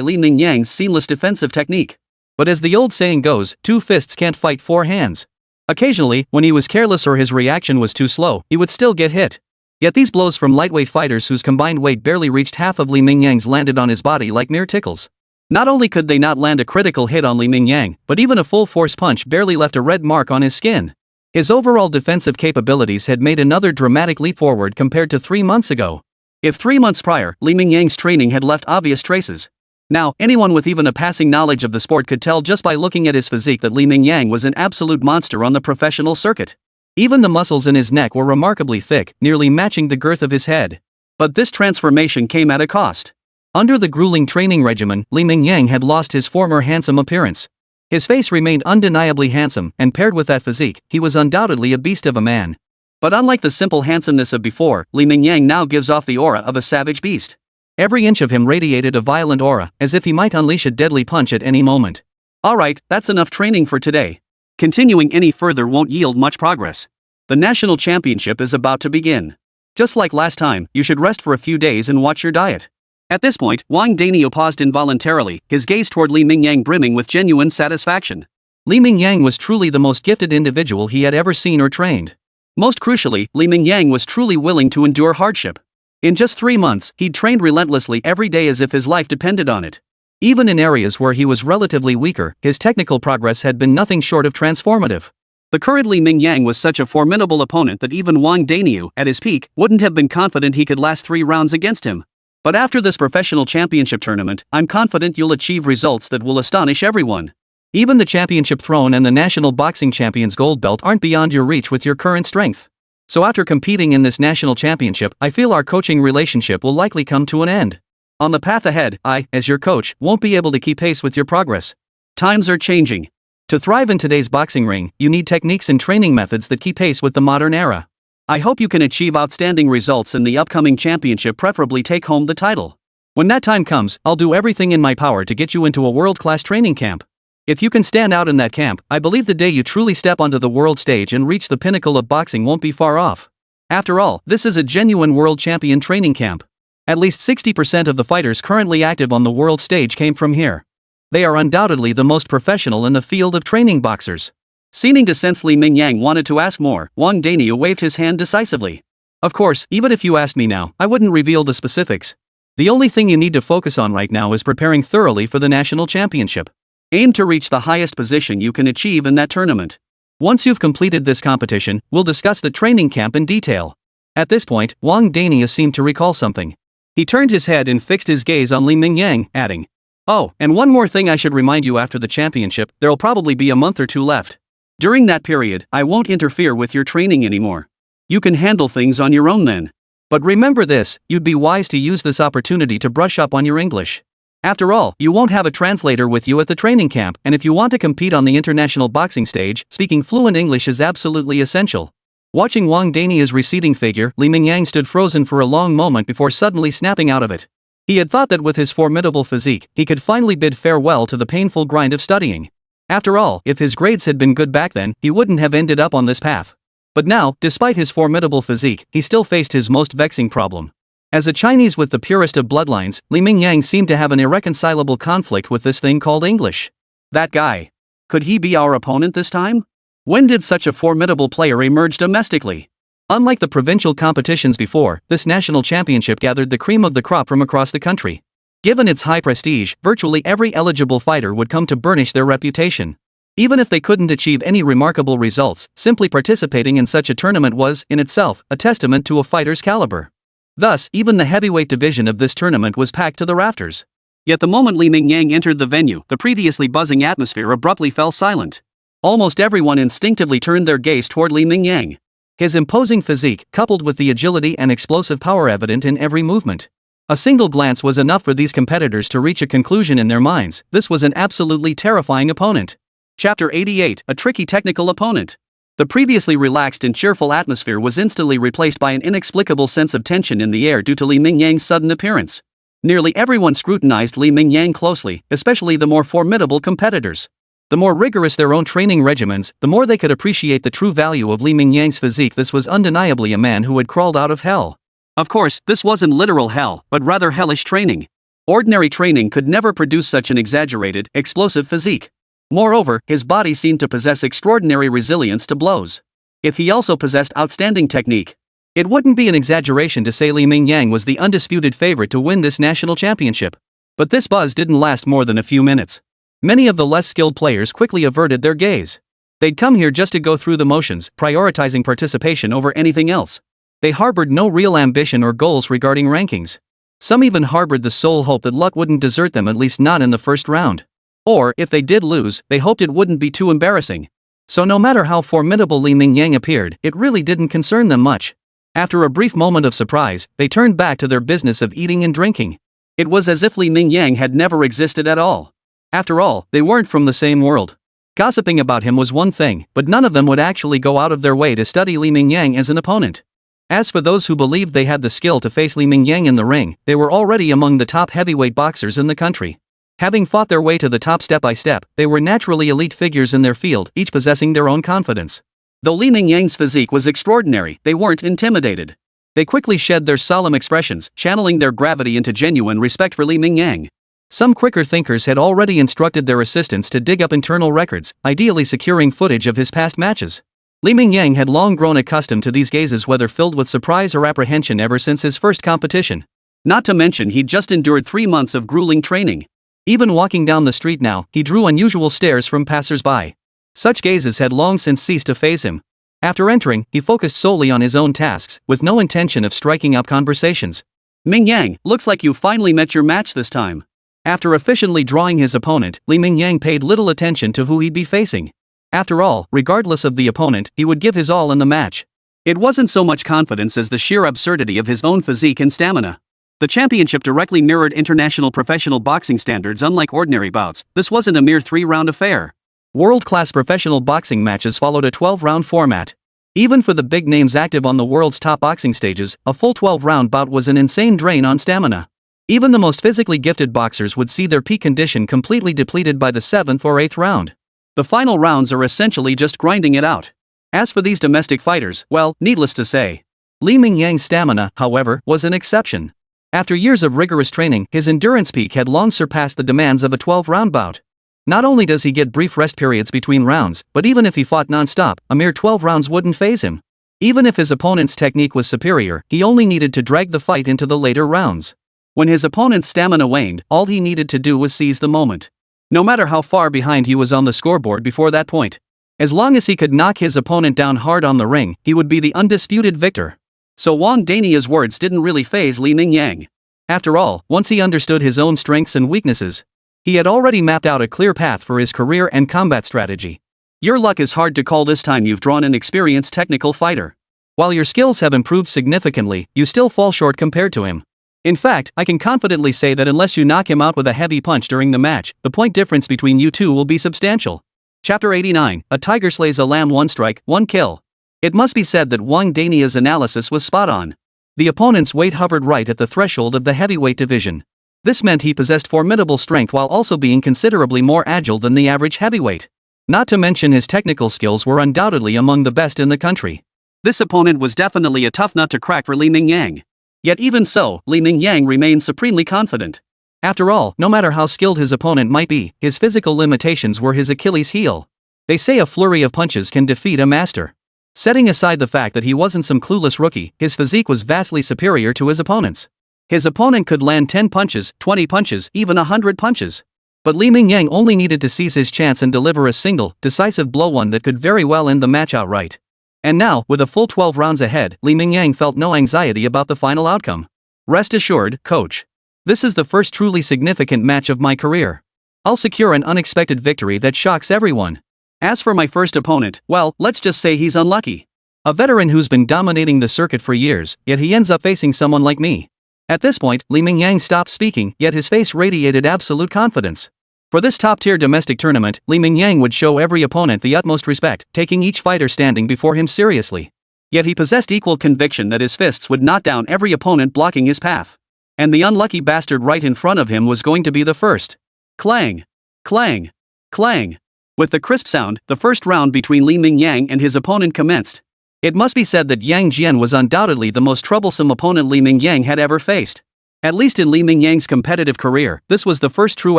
Li Mingyang's seamless defensive technique. But as the old saying goes, 2 fists can't fight 4 hands. Occasionally, when he was careless or his reaction was too slow, he would still get hit. Yet these blows from lightweight fighters whose combined weight barely reached half of Li Mingyang's landed on his body like mere tickles. Not only could they not land a critical hit on Li Mingyang, but even a full-force punch barely left a red mark on his skin. His overall defensive capabilities had made another dramatic leap forward compared to 3 months ago. If 3 months prior, Li Mingyang's training had left obvious traces, now, anyone with even a passing knowledge of the sport could tell just by looking at his physique that Li Mingyang was an absolute monster on the professional circuit. Even the muscles in his neck were remarkably thick, nearly matching the girth of his head. But this transformation came at a cost. Under the grueling training regimen, Li Mingyang had lost his former handsome appearance. His face remained undeniably handsome, and paired with that physique, he was undoubtedly a beast of a man. But unlike the simple handsomeness of before, Li Mingyang now gives off the aura of a savage beast. Every inch of him radiated a violent aura, as if he might unleash a deadly punch at any moment. Alright, that's enough training for today. Continuing any further won't yield much progress. The national championship is about to begin. Just like last time, you should rest for a few days and watch your diet. At this point, Wang Danio paused involuntarily, his gaze toward Li Mingyang brimming with genuine satisfaction. Li Mingyang was truly the most gifted individual he had ever seen or trained. Most crucially, Li Mingyang was truly willing to endure hardship. In just 3 months, he'd trained relentlessly every day as if his life depended on it. Even in areas where he was relatively weaker, his technical progress had been nothing short of transformative. The current Li Mingyang was such a formidable opponent that even Wang Daniu, at his peak, wouldn't have been confident he could last 3 rounds against him. But after this professional championship tournament, I'm confident you'll achieve results that will astonish everyone. Even the championship throne and the national boxing champion's gold belt aren't beyond your reach with your current strength. So after competing in this national championship, I feel our coaching relationship will likely come to an end. On the path ahead, I, as your coach, won't be able to keep pace with your progress. Times are changing. To thrive in today's boxing ring, you need techniques and training methods that keep pace with the modern era. I hope you can achieve outstanding results in the upcoming championship, preferably take home the title. When that time comes, I'll do everything in my power to get you into a world-class training camp. If you can stand out in that camp, I believe the day you truly step onto the world stage and reach the pinnacle of boxing won't be far off. After all, this is a genuine world champion training camp. At least 60% of the fighters currently active on the world stage came from here. They are undoubtedly the most professional in the field of training boxers. Seeming to sense Li Mingyang wanted to ask more, Wang Daniu waved his hand decisively. Of course, even if you asked me now, I wouldn't reveal the specifics. The only thing you need to focus on right now is preparing thoroughly for the national championship. Aim to reach the highest position you can achieve in that tournament. Once you've completed this competition, we'll discuss the training camp in detail. At this point, Wang Daniu seemed to recall something. He turned his head and fixed his gaze on Li Mingyang, adding, "Oh, and one more thing I should remind you: after the championship, there'll probably be a month or 2 left. During that period, I won't interfere with your training anymore. You can handle things on your own then. But remember this, you'd be wise to use this opportunity to brush up on your English. After all, you won't have a translator with you at the training camp, and if you want to compete on the international boxing stage, speaking fluent English is absolutely essential." Watching Wang Daniu's receding figure, Li Mingyang stood frozen for a long moment before suddenly snapping out of it. He had thought that with his formidable physique, he could finally bid farewell to the painful grind of studying. After all, if his grades had been good back then, he wouldn't have ended up on this path. But now, despite his formidable physique, he still faced his most vexing problem. As a Chinese with the purest of bloodlines, Li Mingyang seemed to have an irreconcilable conflict with this thing called English. That guy. Could he be our opponent this time? When did such a formidable player emerge domestically? Unlike the provincial competitions before, this national championship gathered the cream of the crop from across the country. Given its high prestige, virtually every eligible fighter would come to burnish their reputation. Even if they couldn't achieve any remarkable results, simply participating in such a tournament was, in itself, a testament to a fighter's caliber. Thus, even the heavyweight division of this tournament was packed to the rafters. Yet the moment Li Mingyang entered the venue, the previously buzzing atmosphere abruptly fell silent. Almost everyone instinctively turned their gaze toward Li Mingyang. His imposing physique, coupled with the agility and explosive power evident in every movement. A single glance was enough for these competitors to reach a conclusion in their minds: this was an absolutely terrifying opponent. Chapter 88, a tricky technical opponent. The previously relaxed and cheerful atmosphere was instantly replaced by an inexplicable sense of tension in the air due to Li Mingyang's sudden appearance. Nearly everyone scrutinized Li Mingyang closely, especially the more formidable competitors. The more rigorous their own training regimens, the more they could appreciate the true value of Li Mingyang's physique. This was undeniably a man who had crawled out of hell. Of course, this wasn't literal hell, but rather hellish training. Ordinary training could never produce such an exaggerated, explosive physique. Moreover, his body seemed to possess extraordinary resilience to blows. If he also possessed outstanding technique, it wouldn't be an exaggeration to say Li Mingyang was the undisputed favorite to win this national championship. But this buzz didn't last more than a few minutes. Many of the less skilled players quickly averted their gaze. They'd come here just to go through the motions, prioritizing participation over anything else. They harbored no real ambition or goals regarding rankings. Some even harbored the sole hope that luck wouldn't desert them, at least not in the first round. Or, if they did lose, they hoped it wouldn't be too embarrassing. So no matter how formidable Li Mingyang appeared, it really didn't concern them much. After a brief moment of surprise, they turned back to their business of eating and drinking. It was as if Li Mingyang had never existed at all. After all, they weren't from the same world. Gossiping about him was one thing, but none of them would actually go out of their way to study Li Mingyang as an opponent. As for those who believed they had the skill to face Li Mingyang in the ring, they were already among the top heavyweight boxers in the country. Having fought their way to the top step by step, they were naturally elite figures in their field, each possessing their own confidence. Though Li Mingyang's physique was extraordinary, they weren't intimidated. They quickly shed their solemn expressions, channeling their gravity into genuine respect for Li Mingyang. Some quicker thinkers had already instructed their assistants to dig up internal records, ideally securing footage of his past matches. Li Mingyang had long grown accustomed to these gazes, whether filled with surprise or apprehension, ever since his first competition. Not to mention he'd just endured 3 months of grueling training. Even walking down the street now, he drew unusual stares from passers-by. Such gazes had long since ceased to faze him. After entering, he focused solely on his own tasks, with no intention of striking up conversations. Mingyang, looks like you finally met your match this time. After efficiently drawing his opponent, Li Mingyang paid little attention to who he'd be facing. After all, regardless of the opponent, he would give his all in the match. It wasn't so much confidence as the sheer absurdity of his own physique and stamina. The championship directly mirrored international professional boxing standards. Unlike ordinary bouts, this wasn't a mere 3-round affair. World-class professional boxing matches followed a 12-round format. Even for the big names active on the world's top boxing stages, a full 12-round bout was an insane drain on stamina. Even the most physically gifted boxers would see their peak condition completely depleted by the 7th or 8th round. The final rounds are essentially just grinding it out. As for these domestic fighters, well, needless to say, Li Mingyang's stamina, however, was an exception. After years of rigorous training, his endurance peak had long surpassed the demands of a 12-round bout. Not only does he get brief rest periods between rounds, but even if he fought non-stop, a mere 12 rounds wouldn't faze him. Even if his opponent's technique was superior, he only needed to drag the fight into the later rounds. When his opponent's stamina waned, all he needed to do was seize the moment. No matter how far behind he was on the scoreboard before that point. As long as he could knock his opponent down hard on the ring, he would be the undisputed victor. So Wang Dania's words didn't really faze Li Mingyang. After all, once he understood his own strengths and weaknesses, he had already mapped out a clear path for his career and combat strategy. Your luck is hard to call this time. You've drawn an experienced technical fighter. While your skills have improved significantly, you still fall short compared to him. In fact, I can confidently say that unless you knock him out with a heavy punch during the match, the point difference between you two will be substantial. Chapter 89, A Tiger Slays a Lamb. 1 strike, 1 kill. It must be said that Wang Dania's analysis was spot on. The opponent's weight hovered right at the threshold of the heavyweight division. This meant he possessed formidable strength while also being considerably more agile than the average heavyweight. Not to mention his technical skills were undoubtedly among the best in the country. This opponent was definitely a tough nut to crack for Li Mingyang. Yet even so, Li Mingyang remained supremely confident. After all, no matter how skilled his opponent might be, his physical limitations were his Achilles heel. They say a flurry of punches can defeat a master. Setting aside the fact that he wasn't some clueless rookie, his physique was vastly superior to his opponent's. His opponent could land 10 punches, 20 punches, even 100 punches. But Li Mingyang only needed to seize his chance and deliver a single, decisive blow, one that could very well end the match outright. And now, with a full 12 rounds ahead, Li Mingyang felt no anxiety about the final outcome. Rest assured, coach. This is the first truly significant match of my career. I'll secure an unexpected victory that shocks everyone. As for my first opponent, well, let's just say he's unlucky. A veteran who's been dominating the circuit for years, yet he ends up facing someone like me. At this point, Li Mingyang stopped speaking, yet his face radiated absolute confidence. For this top-tier domestic tournament, Li Mingyang would show every opponent the utmost respect, taking each fighter standing before him seriously. Yet he possessed equal conviction that his fists would knock down every opponent blocking his path. And the unlucky bastard right in front of him was going to be the first. Clang! Clang! Clang! With the crisp sound, the first round between Li Mingyang and his opponent commenced. It must be said that Yang Jian was undoubtedly the most troublesome opponent Li Mingyang had ever faced. At least in Li Mingyang's competitive career, this was the first true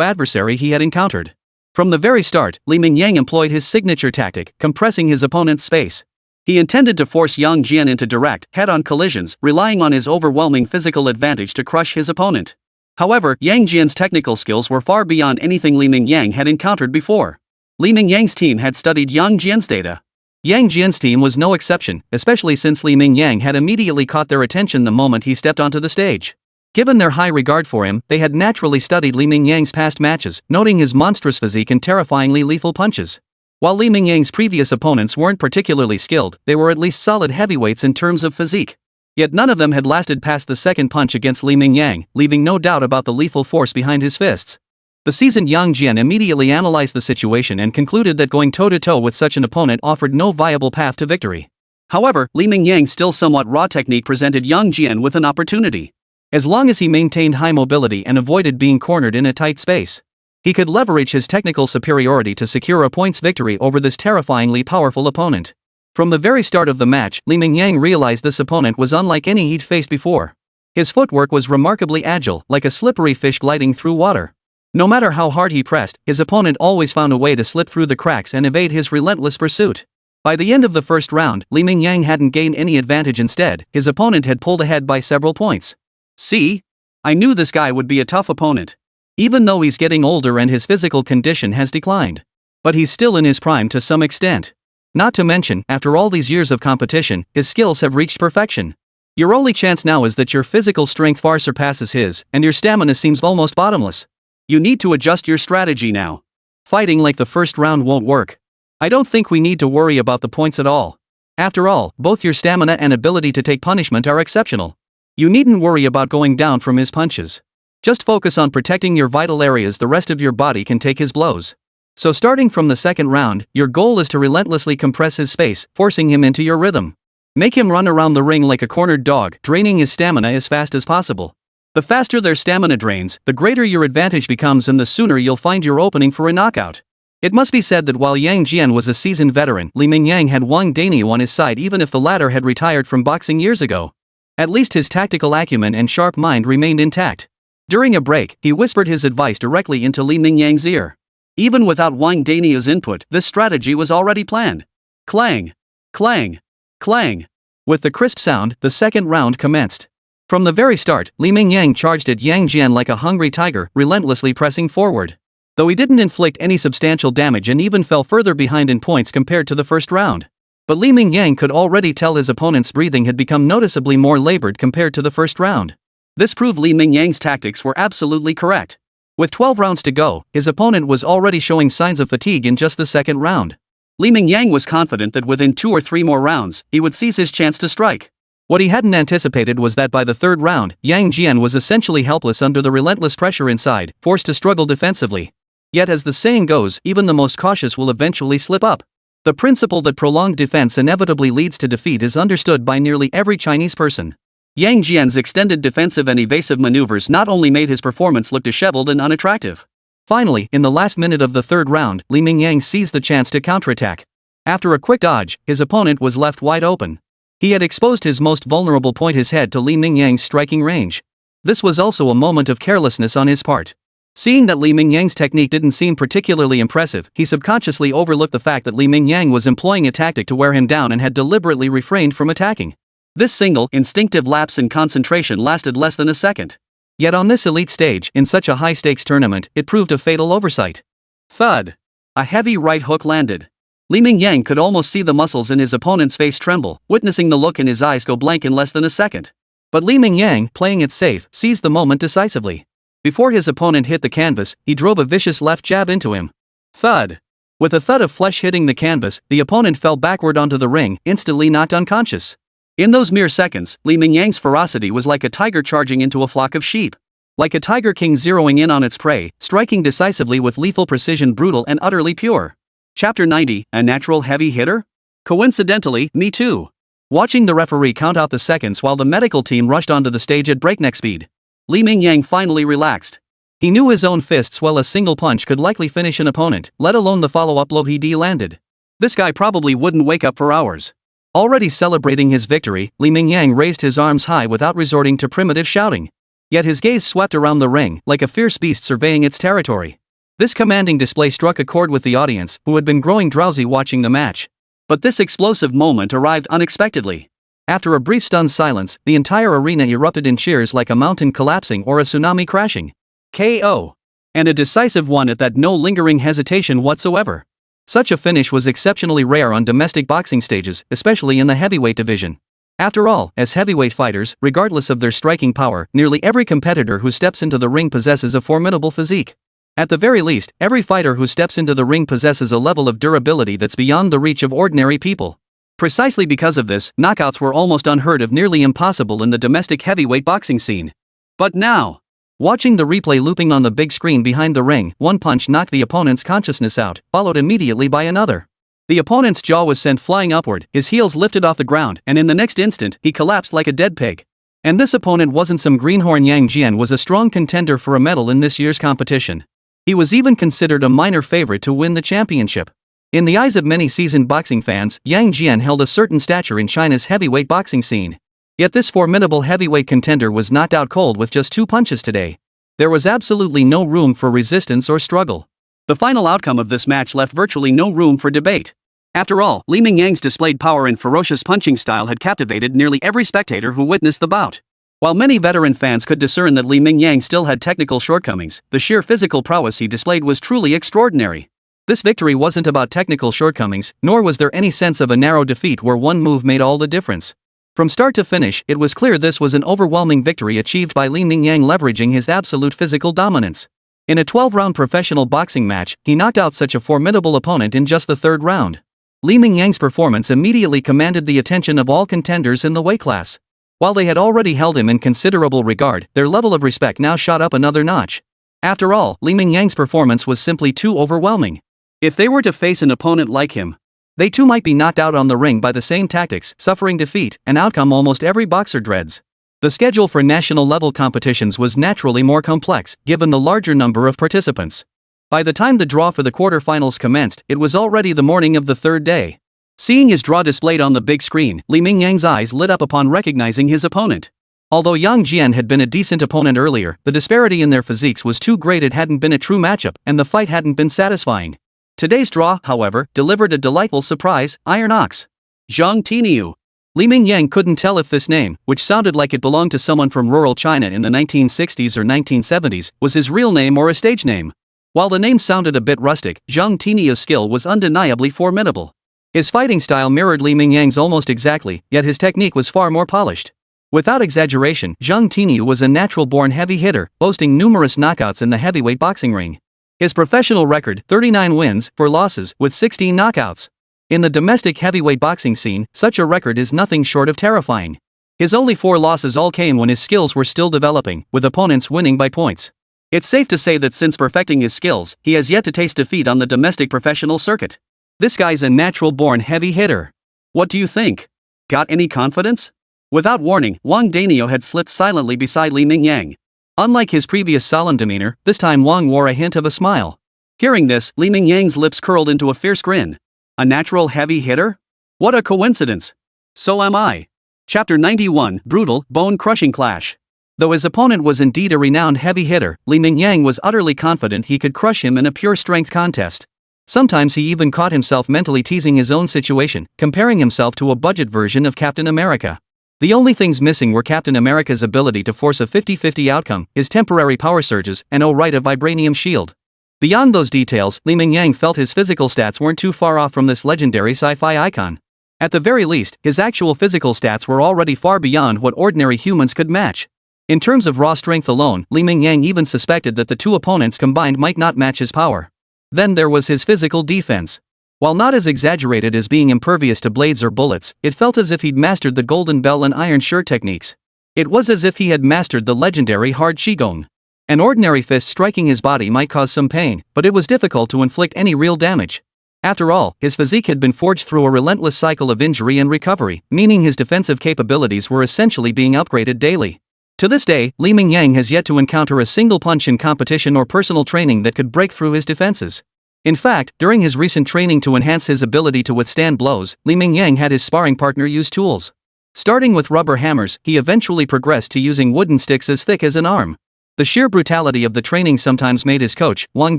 adversary he had encountered. From the very start, Li Mingyang employed his signature tactic, compressing his opponent's space. He intended to force Yang Jian into direct, head-on collisions, relying on his overwhelming physical advantage to crush his opponent. However, Yang Jian's technical skills were far beyond anything Li Mingyang had encountered before. Li Mingyang's team had studied Yang Jian's data. Yang Jian's team was no exception, especially since Li Mingyang had immediately caught their attention the moment he stepped onto the stage. Given their high regard for him, they had naturally studied Li Mingyang's past matches, noting his monstrous physique and terrifyingly lethal punches. While Li Mingyang's previous opponents weren't particularly skilled, they were at least solid heavyweights in terms of physique. Yet none of them had lasted past the second punch against Li Mingyang, leaving no doubt about the lethal force behind his fists. The seasoned Yang Jian immediately analyzed the situation and concluded that going toe-to-toe with such an opponent offered no viable path to victory. However, Li Mingyang's still somewhat raw technique presented Yang Jian with an opportunity. As long as he maintained high mobility and avoided being cornered in a tight space, he could leverage his technical superiority to secure a points victory over this terrifyingly powerful opponent. From the very start of the match, Li Mingyang realized this opponent was unlike any he'd faced before. His footwork was remarkably agile, like a slippery fish gliding through water. No matter how hard he pressed, his opponent always found a way to slip through the cracks and evade his relentless pursuit. By the end of the first round, Mingyang hadn't gained any advantage. Instead, his opponent had pulled ahead by several points. See? I knew this guy would be a tough opponent. Even though he's getting older and his physical condition has declined. But he's still in his prime to some extent. Not to mention, after all these years of competition, his skills have reached perfection. Your only chance now is that your physical strength far surpasses his, and your stamina seems almost bottomless. You need to adjust your strategy now. Fighting like the first round won't work. I don't think we need to worry about the points at all. After all, both your stamina and ability to take punishment are exceptional. You needn't worry about going down from his punches. Just focus on protecting your vital areas. The rest of your body can take his blows. So starting from the second round, your goal is to relentlessly compress his space, forcing him into your rhythm. Make him run around the ring like a cornered dog, draining his stamina as fast as possible. The faster their stamina drains, the greater your advantage becomes and the sooner you'll find your opening for a knockout. It must be said that while Yang Jian was a seasoned veteran, Mingyang had Wang Danyu on his side even if the latter had retired from boxing years ago. At least his tactical acumen and sharp mind remained intact. During a break, he whispered his advice directly into Mingyang's ear. Even without Wang Danyu's input, this strategy was already planned. Clang! Clang! Clang! With the crisp sound, the second round commenced. From the very start, Mingyang charged at Yang Jian like a hungry tiger, relentlessly pressing forward. Though he didn't inflict any substantial damage and even fell further behind in points compared to the first round. But Mingyang could already tell his opponent's breathing had become noticeably more labored compared to the first round. This proved Mingyang's tactics were absolutely correct. With 12 rounds to go, his opponent was already showing signs of fatigue in just the second round. Mingyang was confident that within 2 or 3 more rounds, he would seize his chance to strike. What he hadn't anticipated was that by the third round, Yang Jian was essentially helpless under the relentless pressure inside, forced to struggle defensively. Yet as the saying goes, even the most cautious will eventually slip up. The principle that prolonged defense inevitably leads to defeat is understood by nearly every Chinese person. Yang Jian's extended defensive and evasive maneuvers not only made his performance look disheveled and unattractive. Finally, in the last minute of the third round, Mingyang seized the chance to counterattack. After a quick dodge, his opponent was left wide open. He had exposed his most vulnerable point, his head, to Mingyang's striking range. This was also a moment of carelessness on his part. Seeing that Mingyang's technique didn't seem particularly impressive, he subconsciously overlooked the fact that Mingyang was employing a tactic to wear him down and had deliberately refrained from attacking. This single, instinctive lapse in concentration lasted less than a second. Yet on this elite stage, in such a high-stakes tournament, it proved a fatal oversight. Thud! A heavy right hook landed. Mingyang could almost see the muscles in his opponent's face tremble, witnessing the look in his eyes go blank in less than a second. But Mingyang, playing it safe, seized the moment decisively. Before his opponent hit the canvas, he drove a vicious left jab into him. Thud! With a thud of flesh hitting the canvas, the opponent fell backward onto the ring, instantly knocked unconscious. In those mere seconds, Mingyang's ferocity was like a tiger charging into a flock of sheep. Like a tiger king zeroing in on its prey, striking decisively with lethal precision, brutal and utterly pure. Chapter 90, a natural heavy hitter? Coincidentally, me too. Watching the referee count out the seconds while the medical team rushed onto the stage at breakneck speed, Mingyang finally relaxed. He knew his own fists well a single punch could likely finish an opponent, let alone the follow-up blow he landed. This guy probably wouldn't wake up for hours. Already celebrating his victory, Mingyang raised his arms high without resorting to primitive shouting. Yet his gaze swept around the ring, like a fierce beast surveying its territory. This commanding display struck a chord with the audience, who had been growing drowsy watching the match. But this explosive moment arrived unexpectedly. After a brief stunned silence, the entire arena erupted in cheers like a mountain collapsing or a tsunami crashing. KO. And a decisive one at that, no lingering hesitation whatsoever. Such a finish was exceptionally rare on domestic boxing stages, especially in the heavyweight division. After all, as heavyweight fighters, regardless of their striking power, nearly every competitor who steps into the ring possesses a formidable physique. At the very least, every fighter who steps into the ring possesses a level of durability that's beyond the reach of ordinary people. Precisely because of this, knockouts were almost unheard of, nearly impossible in the domestic heavyweight boxing scene. But now, watching the replay looping on the big screen behind the ring, one punch knocked the opponent's consciousness out, followed immediately by another. The opponent's jaw was sent flying upward, his heels lifted off the ground, and in the next instant, he collapsed like a dead pig. And this opponent wasn't some greenhorn. Yang Jian was a strong contender for a medal in this year's competition. He was even considered a minor favorite to win the championship. In the eyes of many seasoned boxing fans, Yang Jian held a certain stature in China's heavyweight boxing scene. Yet this formidable heavyweight contender was knocked out cold with just 2 punches today. There was absolutely no room for resistance or struggle. The final outcome of this match left virtually no room for debate. After all, Li Mingyang's displayed power and ferocious punching style had captivated nearly every spectator who witnessed the bout. While many veteran fans could discern that Li Mingyang still had technical shortcomings, the sheer physical prowess he displayed was truly extraordinary. This victory wasn't about technical shortcomings, nor was there any sense of a narrow defeat where one move made all the difference. From start to finish, it was clear this was an overwhelming victory achieved by Li Mingyang leveraging his absolute physical dominance. In a 12-round professional boxing match, he knocked out such a formidable opponent in just the third round. Li Mingyang's performance immediately commanded the attention of all contenders in the weight class. While they had already held him in considerable regard, their level of respect now shot up another notch. After all, Li Mingyang's performance was simply too overwhelming. If they were to face an opponent like him, they too might be knocked out on the ring by the same tactics, suffering defeat, an outcome almost every boxer dreads. The schedule for national-level competitions was naturally more complex, given the larger number of participants. By the time the draw for the quarterfinals commenced, it was already the morning of the third day. Seeing his draw displayed on the big screen, Li Mingyang's eyes lit up upon recognizing his opponent. Although Yang Jian had been a decent opponent earlier, the disparity in their physiques was too great. It hadn't been a true matchup, and the fight hadn't been satisfying. Today's draw, however, delivered a delightful surprise: Iron Ox. Zhang Tiniu. Li Mingyang couldn't tell if this name, which sounded like it belonged to someone from rural China in the 1960s or 1970s, was his real name or a stage name. While the name sounded a bit rustic, Zhang Tiniu's skill was undeniably formidable. His fighting style mirrored Li Mingyang's almost exactly, yet his technique was far more polished. Without exaggeration, Zhang Tiniu was a natural-born heavy hitter, boasting numerous knockouts in the heavyweight boxing ring. His professional record, 39 wins, 4 losses, with 16 knockouts. In the domestic heavyweight boxing scene, such a record is nothing short of terrifying. His only 4 losses all came when his skills were still developing, with opponents winning by points. It's safe to say that since perfecting his skills, he has yet to taste defeat on the domestic professional circuit. This guy's a natural-born heavy hitter. What do you think? Got any confidence? Without warning, Wang Danio had slipped silently beside Li Mingyang. Unlike his previous solemn demeanor, this time Wang wore a hint of a smile. Hearing this, Li Mingyang's lips curled into a fierce grin. A natural heavy hitter? What a coincidence. So am I. Chapter 91, Brutal, Bone-Crushing Clash. Though his opponent was indeed a renowned heavy hitter, Li Mingyang was utterly confident he could crush him in a pure strength contest. Sometimes he even caught himself mentally teasing his own situation, comparing himself to a budget version of Captain America. The only things missing were Captain America's ability to force a 50-50 outcome, his temporary power surges, and a vibranium shield. Beyond those details, Li Mingyang felt his physical stats weren't too far off from this legendary sci-fi icon. At the very least, his actual physical stats were already far beyond what ordinary humans could match. In terms of raw strength alone, Li Mingyang even suspected that the two opponents combined might not match his power. Then there was his physical defense. While not as exaggerated as being impervious to blades or bullets, it felt as if he'd mastered the golden bell and iron shirt techniques. It was as if he had mastered the legendary hard qigong. An ordinary fist striking his body might cause some pain, but it was difficult to inflict any real damage. After all, his physique had been forged through a relentless cycle of injury and recovery, meaning his defensive capabilities were essentially being upgraded daily. To this day, Li Mingyang has yet to encounter a single punch in competition or personal training that could break through his defenses. In fact, during his recent training to enhance his ability to withstand blows, Li Mingyang had his sparring partner use tools. Starting with rubber hammers, he eventually progressed to using wooden sticks as thick as an arm. The sheer brutality of the training sometimes made his coach, Wang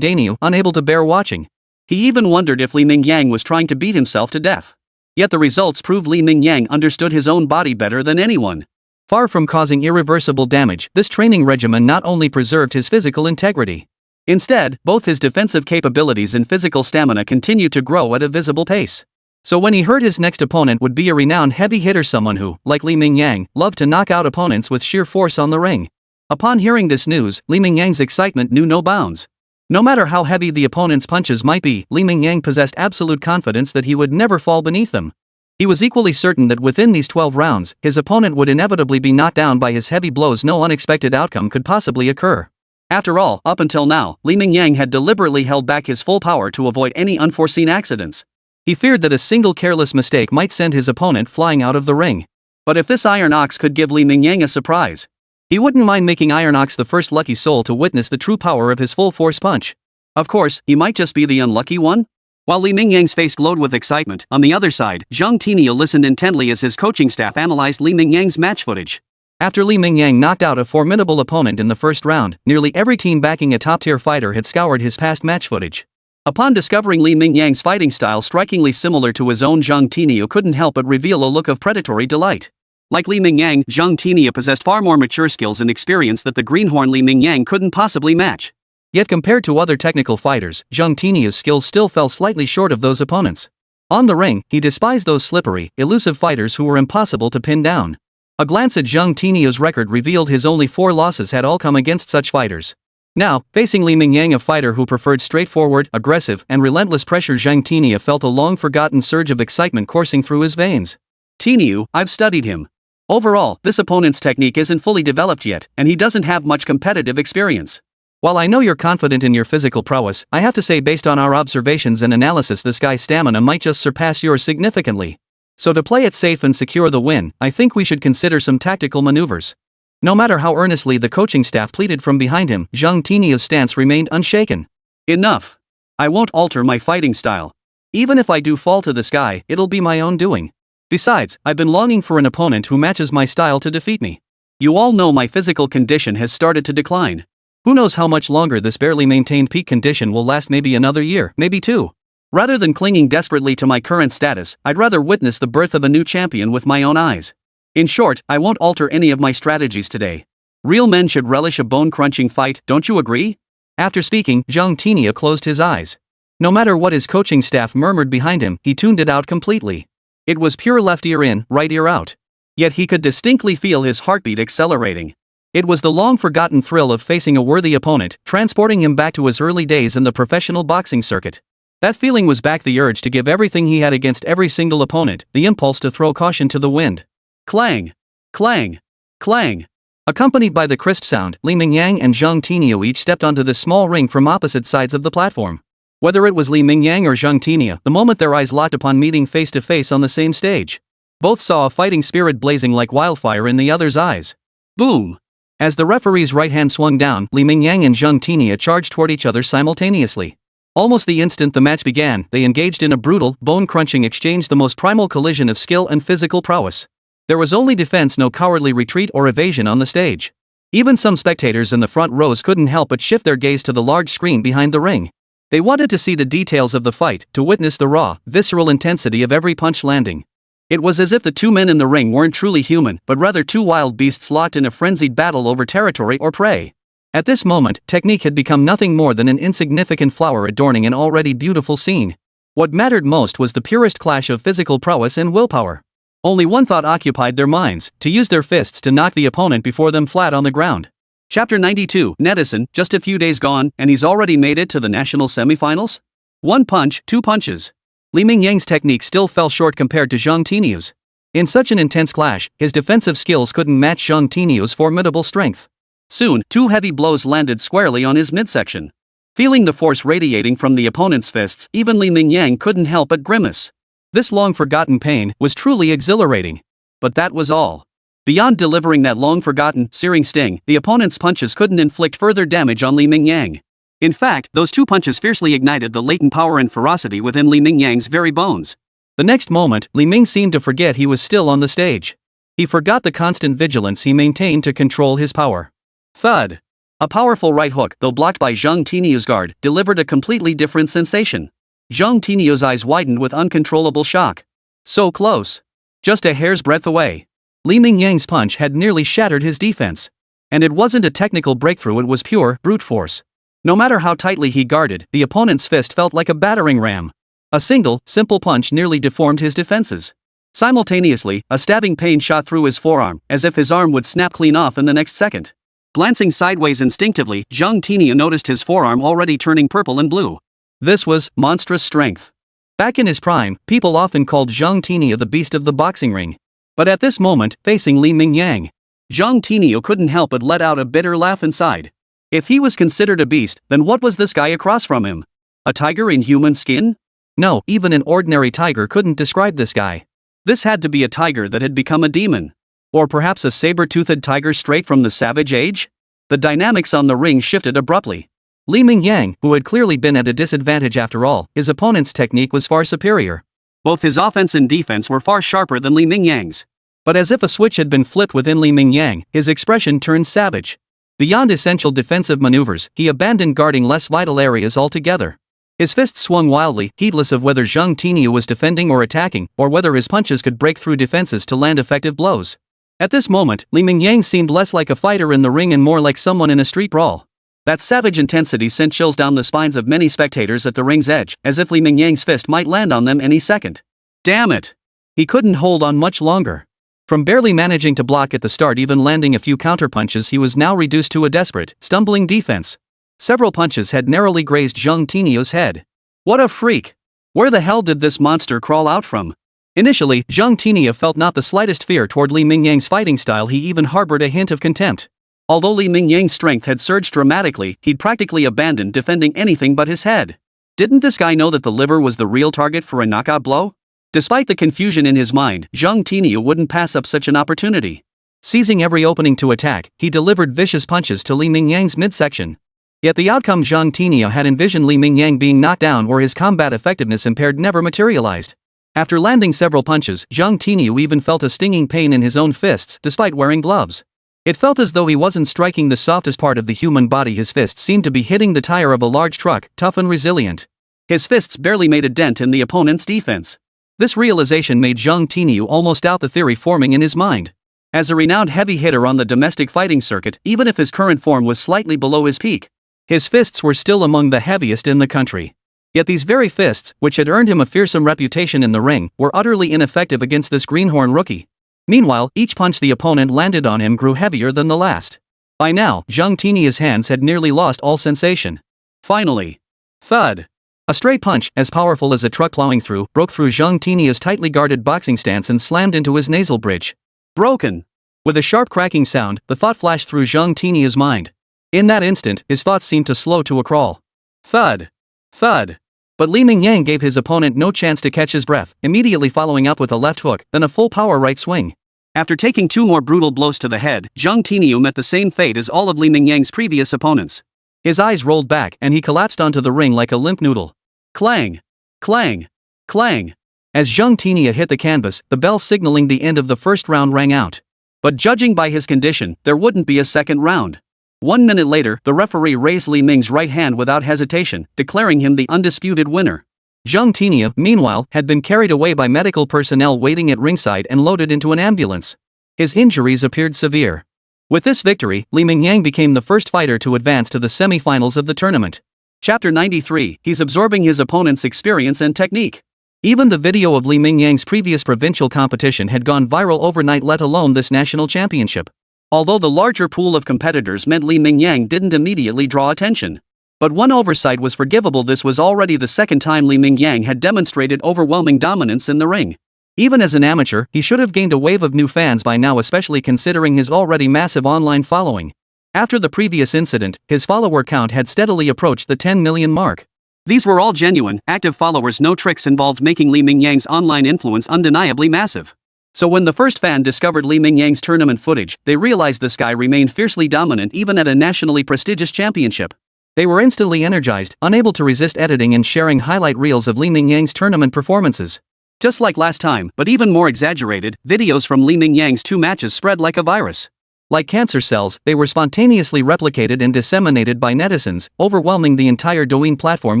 Danio, unable to bear watching. He even wondered if Li Mingyang was trying to beat himself to death. Yet the results proved Li Mingyang understood his own body better than anyone. Far from causing irreversible damage, this training regimen not only preserved his physical integrity. Instead, both his defensive capabilities and physical stamina continued to grow at a visible pace. So when he heard his next opponent would be a renowned heavy hitter, someone who, like Li Mingyang, loved to knock out opponents with sheer force on the ring. Upon hearing this news, Li Mingyang's excitement knew no bounds. No matter how heavy the opponent's punches might be, Li Mingyang possessed absolute confidence that he would never fall beneath them. He was equally certain that within these 12 rounds, his opponent would inevitably be knocked down by his heavy blows. No unexpected outcome could possibly occur. After all, up until now, Li Mingyang had deliberately held back his full power to avoid any unforeseen accidents. He feared that a single careless mistake might send his opponent flying out of the ring. But if this Iron Ox could give Li Mingyang a surprise, he wouldn't mind making Iron Ox the first lucky soul to witness the true power of his full-force punch. Of course, he might just be the unlucky one. While Li Mingyang's face glowed with excitement, on the other side, Zhang Tiniu listened intently as his coaching staff analyzed Li Mingyang's match footage. After Li Mingyang knocked out a formidable opponent in the first round, nearly every team backing a top-tier fighter had scoured his past match footage. Upon discovering Li Mingyang's fighting style strikingly similar to his own, Zhang Tinyu couldn't help but reveal a look of predatory delight. Like Li Mingyang, Zhang Tinyu possessed far more mature skills and experience that the greenhorn Li Mingyang couldn't possibly match. Yet compared to other technical fighters, Zhang Tinyu's skills still fell slightly short of those opponents. On the ring, he despised those slippery, elusive fighters who were impossible to pin down. A glance at Zhang Tinyu's record revealed his only 4 losses had all come against such fighters. Now, facing Li Mingyang, a fighter who preferred straightforward, aggressive, and relentless pressure, Zhang Tinyu felt a long-forgotten surge of excitement coursing through his veins. Tinyu, I've studied him. Overall, this opponent's technique isn't fully developed yet, and he doesn't have much competitive experience. While I know you're confident in your physical prowess, I have to say based on our observations and analysis this guy's stamina might just surpass yours significantly. So to play it safe and secure the win, I think we should consider some tactical maneuvers. No matter how earnestly the coaching staff pleaded from behind him, Zhang Tinyu's stance remained unshaken. Enough. I won't alter my fighting style. Even if I do fall to this guy, it'll be my own doing. Besides, I've been longing for an opponent who matches my style to defeat me. You all know my physical condition has started to decline. Who knows how much longer this barely maintained peak condition will last, maybe another year, maybe 2. Rather than clinging desperately to my current status, I'd rather witness the birth of a new champion with my own eyes. In short, I won't alter any of my strategies today. Real men should relish a bone-crunching fight, don't you agree? After speaking, Zhang Tinyu closed his eyes. No matter what his coaching staff murmured behind him, he tuned it out completely. It was pure left ear in, right ear out. Yet he could distinctly feel his heartbeat accelerating. It was the long-forgotten thrill of facing a worthy opponent, transporting him back to his early days in the professional boxing circuit. That feeling was back, the urge to give everything he had against every single opponent, the impulse to throw caution to the wind. Clang! Clang! Clang! Accompanied by the crisp sound, Li Mingyang and Zhang Tinyu each stepped onto the small ring from opposite sides of the platform. Whether it was Li Mingyang or Zhang Tinyu, the moment their eyes locked upon meeting face to face on the same stage, both saw a fighting spirit blazing like wildfire in the other's eyes. Boom! As the referee's right hand swung down, Li Mingyang and Zhang Tinyu charged toward each other simultaneously. Almost the instant the match began, they engaged in a brutal, bone-crunching exchange, the most primal collision of skill and physical prowess. There was only defense, no cowardly retreat or evasion on the stage. Even some spectators in the front rows couldn't help but shift their gaze to the large screen behind the ring. They wanted to see the details of the fight, to witness the raw, visceral intensity of every punch landing. It was as if the 2 men in the ring weren't truly human, but rather 2 wild beasts locked in a frenzied battle over territory or prey. At this moment, technique had become nothing more than an insignificant flower adorning an already beautiful scene. What mattered most was the purest clash of physical prowess and willpower. Only one thought occupied their minds: to use their fists to knock the opponent before them flat on the ground. Chapter 92, Netizen, just a few days gone, and he's already made it to the national semifinals? 1 punch, 2 punches. Li Mingyang's technique still fell short compared to Zhang Tinyu's. In such an intense clash, his defensive skills couldn't match Zhang Tinyu's formidable strength. Soon, 2 heavy blows landed squarely on his midsection. Feeling the force radiating from the opponent's fists, even Li Mingyang couldn't help but grimace. This long-forgotten pain was truly exhilarating. But that was all. Beyond delivering that long-forgotten, searing sting, the opponent's punches couldn't inflict further damage on Li Mingyang. In fact, those 2 punches fiercely ignited the latent power and ferocity within Li Mingyang's very bones. The next moment, Li Ming seemed to forget he was still on the stage. He forgot the constant vigilance he maintained to control his power. Thud! A powerful right hook, though blocked by Zhang Tinyu's guard, delivered a completely different sensation. Zhang Tinyu's eyes widened with uncontrollable shock. So close. Just a hair's breadth away. Li Mingyang's punch had nearly shattered his defense. And it wasn't a technical breakthrough, it was pure, brute force. No matter how tightly he guarded, the opponent's fist felt like a battering ram. A single, simple punch nearly deformed his defenses. Simultaneously, a stabbing pain shot through his forearm, as if his arm would snap clean off in the next second. Glancing sideways instinctively, Zhang Tinyu noticed his forearm already turning purple and blue. This was monstrous strength. Back in his prime, people often called Zhang Tinyu the beast of the boxing ring. But at this moment, facing Li Mingyang, Zhang Tinyu couldn't help but let out a bitter laugh inside. If he was considered a beast, then what was this guy across from him? A tiger in human skin? No, even an ordinary tiger couldn't describe this guy. This had to be a tiger that had become a demon. Or perhaps a saber-toothed tiger straight from the savage age? The dynamics on the ring shifted abruptly. Li Mingyang, who had clearly been at a disadvantage after all, his opponent's technique was far superior. Both his offense and defense were far sharper than Li Mingyang's. But as if a switch had been flipped within Li Mingyang, his expression turned savage. Beyond essential defensive maneuvers, he abandoned guarding less vital areas altogether. His fists swung wildly, heedless of whether Zhang Tinyu was defending or attacking, or whether his punches could break through defenses to land effective blows. At this moment, Li Mingyang seemed less like a fighter in the ring and more like someone in a street brawl. That savage intensity sent chills down the spines of many spectators at the ring's edge, as if Li Mingyang's fist might land on them any second. Damn it! He couldn't hold on much longer. From barely managing to block at the start, even landing a few counterpunches, he was now reduced to a desperate, stumbling defense. Several punches had narrowly grazed Zhang Tinyu's head. What a freak! Where the hell did this monster crawl out from? Initially, Zhang Tinyu felt not the slightest fear toward Li Mingyang's fighting style. He even harbored a hint of contempt. Although Li Mingyang's strength had surged dramatically, he'd practically abandoned defending anything but his head. Didn't this guy know that the liver was the real target for a knockout blow? Despite the confusion in his mind, Zhang Tinyu wouldn't pass up such an opportunity. Seizing every opening to attack, he delivered vicious punches to Li Mingyang's midsection. Yet the outcome Zhang Tinyu had envisioned, Li Mingyang being knocked down or his combat effectiveness impaired, never materialized. After landing several punches, Zhang Tinyu even felt a stinging pain in his own fists, despite wearing gloves. It felt as though he wasn't striking the softest part of the human body. His fists seemed to be hitting the tire of a large truck, tough and resilient. His fists barely made a dent in the opponent's defense. This realization made Zhang Tinyu almost doubt the theory forming in his mind. As a renowned heavy hitter on the domestic fighting circuit, even if his current form was slightly below his peak, his fists were still among the heaviest in the country. Yet these very fists, which had earned him a fearsome reputation in the ring, were utterly ineffective against this greenhorn rookie. Meanwhile, each punch the opponent landed on him grew heavier than the last. By now, Zhang Tinyu's hands had nearly lost all sensation. Finally. Thud! A stray punch, as powerful as a truck plowing through, broke through Zhang Tinyu's tightly guarded boxing stance and slammed into his nasal bridge. Broken! With a sharp cracking sound, the thought flashed through Zhang Tinyu's mind. In that instant, his thoughts seemed to slow to a crawl. Thud! Thud! But Li Mingyang gave his opponent no chance to catch his breath, immediately following up with a left hook, then a full power right swing. After taking two more brutal blows to the head, Zhang Tinyu met the same fate as all of Li Mingyang's previous opponents. His eyes rolled back and he collapsed onto the ring like a limp noodle. Clang! Clang! Clang! As Zhang Tinyu hit the canvas, the bell signaling the end of the first round rang out. But judging by his condition, there wouldn't be a second round. 1 minute later, the referee raised Li Ming's right hand without hesitation, declaring him the undisputed winner. Zhang Tinyu, meanwhile, had been carried away by medical personnel waiting at ringside and loaded into an ambulance. His injuries appeared severe. With this victory, Li Mingyang became the first fighter to advance to the semi-finals of the tournament. Chapter 93, he's absorbing his opponent's experience and technique. Even the video of Li Mingyang's previous provincial competition had gone viral overnight, let alone this national championship. Although the larger pool of competitors meant Li Mingyang didn't immediately draw attention. But one oversight was forgivable. This was already the second time Li Mingyang had demonstrated overwhelming dominance in the ring. Even as an amateur, he should have gained a wave of new fans by now, especially considering his already massive online following. After the previous incident, his follower count had steadily approached the 10 million mark. These were all genuine, active followers, no tricks involved, making Li Mingyang's online influence undeniably massive. So when the first fan discovered Li Mingyang's tournament footage, they realized this guy remained fiercely dominant even at a nationally prestigious championship. They were instantly energized, unable to resist editing and sharing highlight reels of Li Mingyang's tournament performances. Just like last time, but even more exaggerated, videos from Li Mingyang's 2 matches spread like a virus. Like cancer cells, they were spontaneously replicated and disseminated by netizens, overwhelming the entire Douyin platform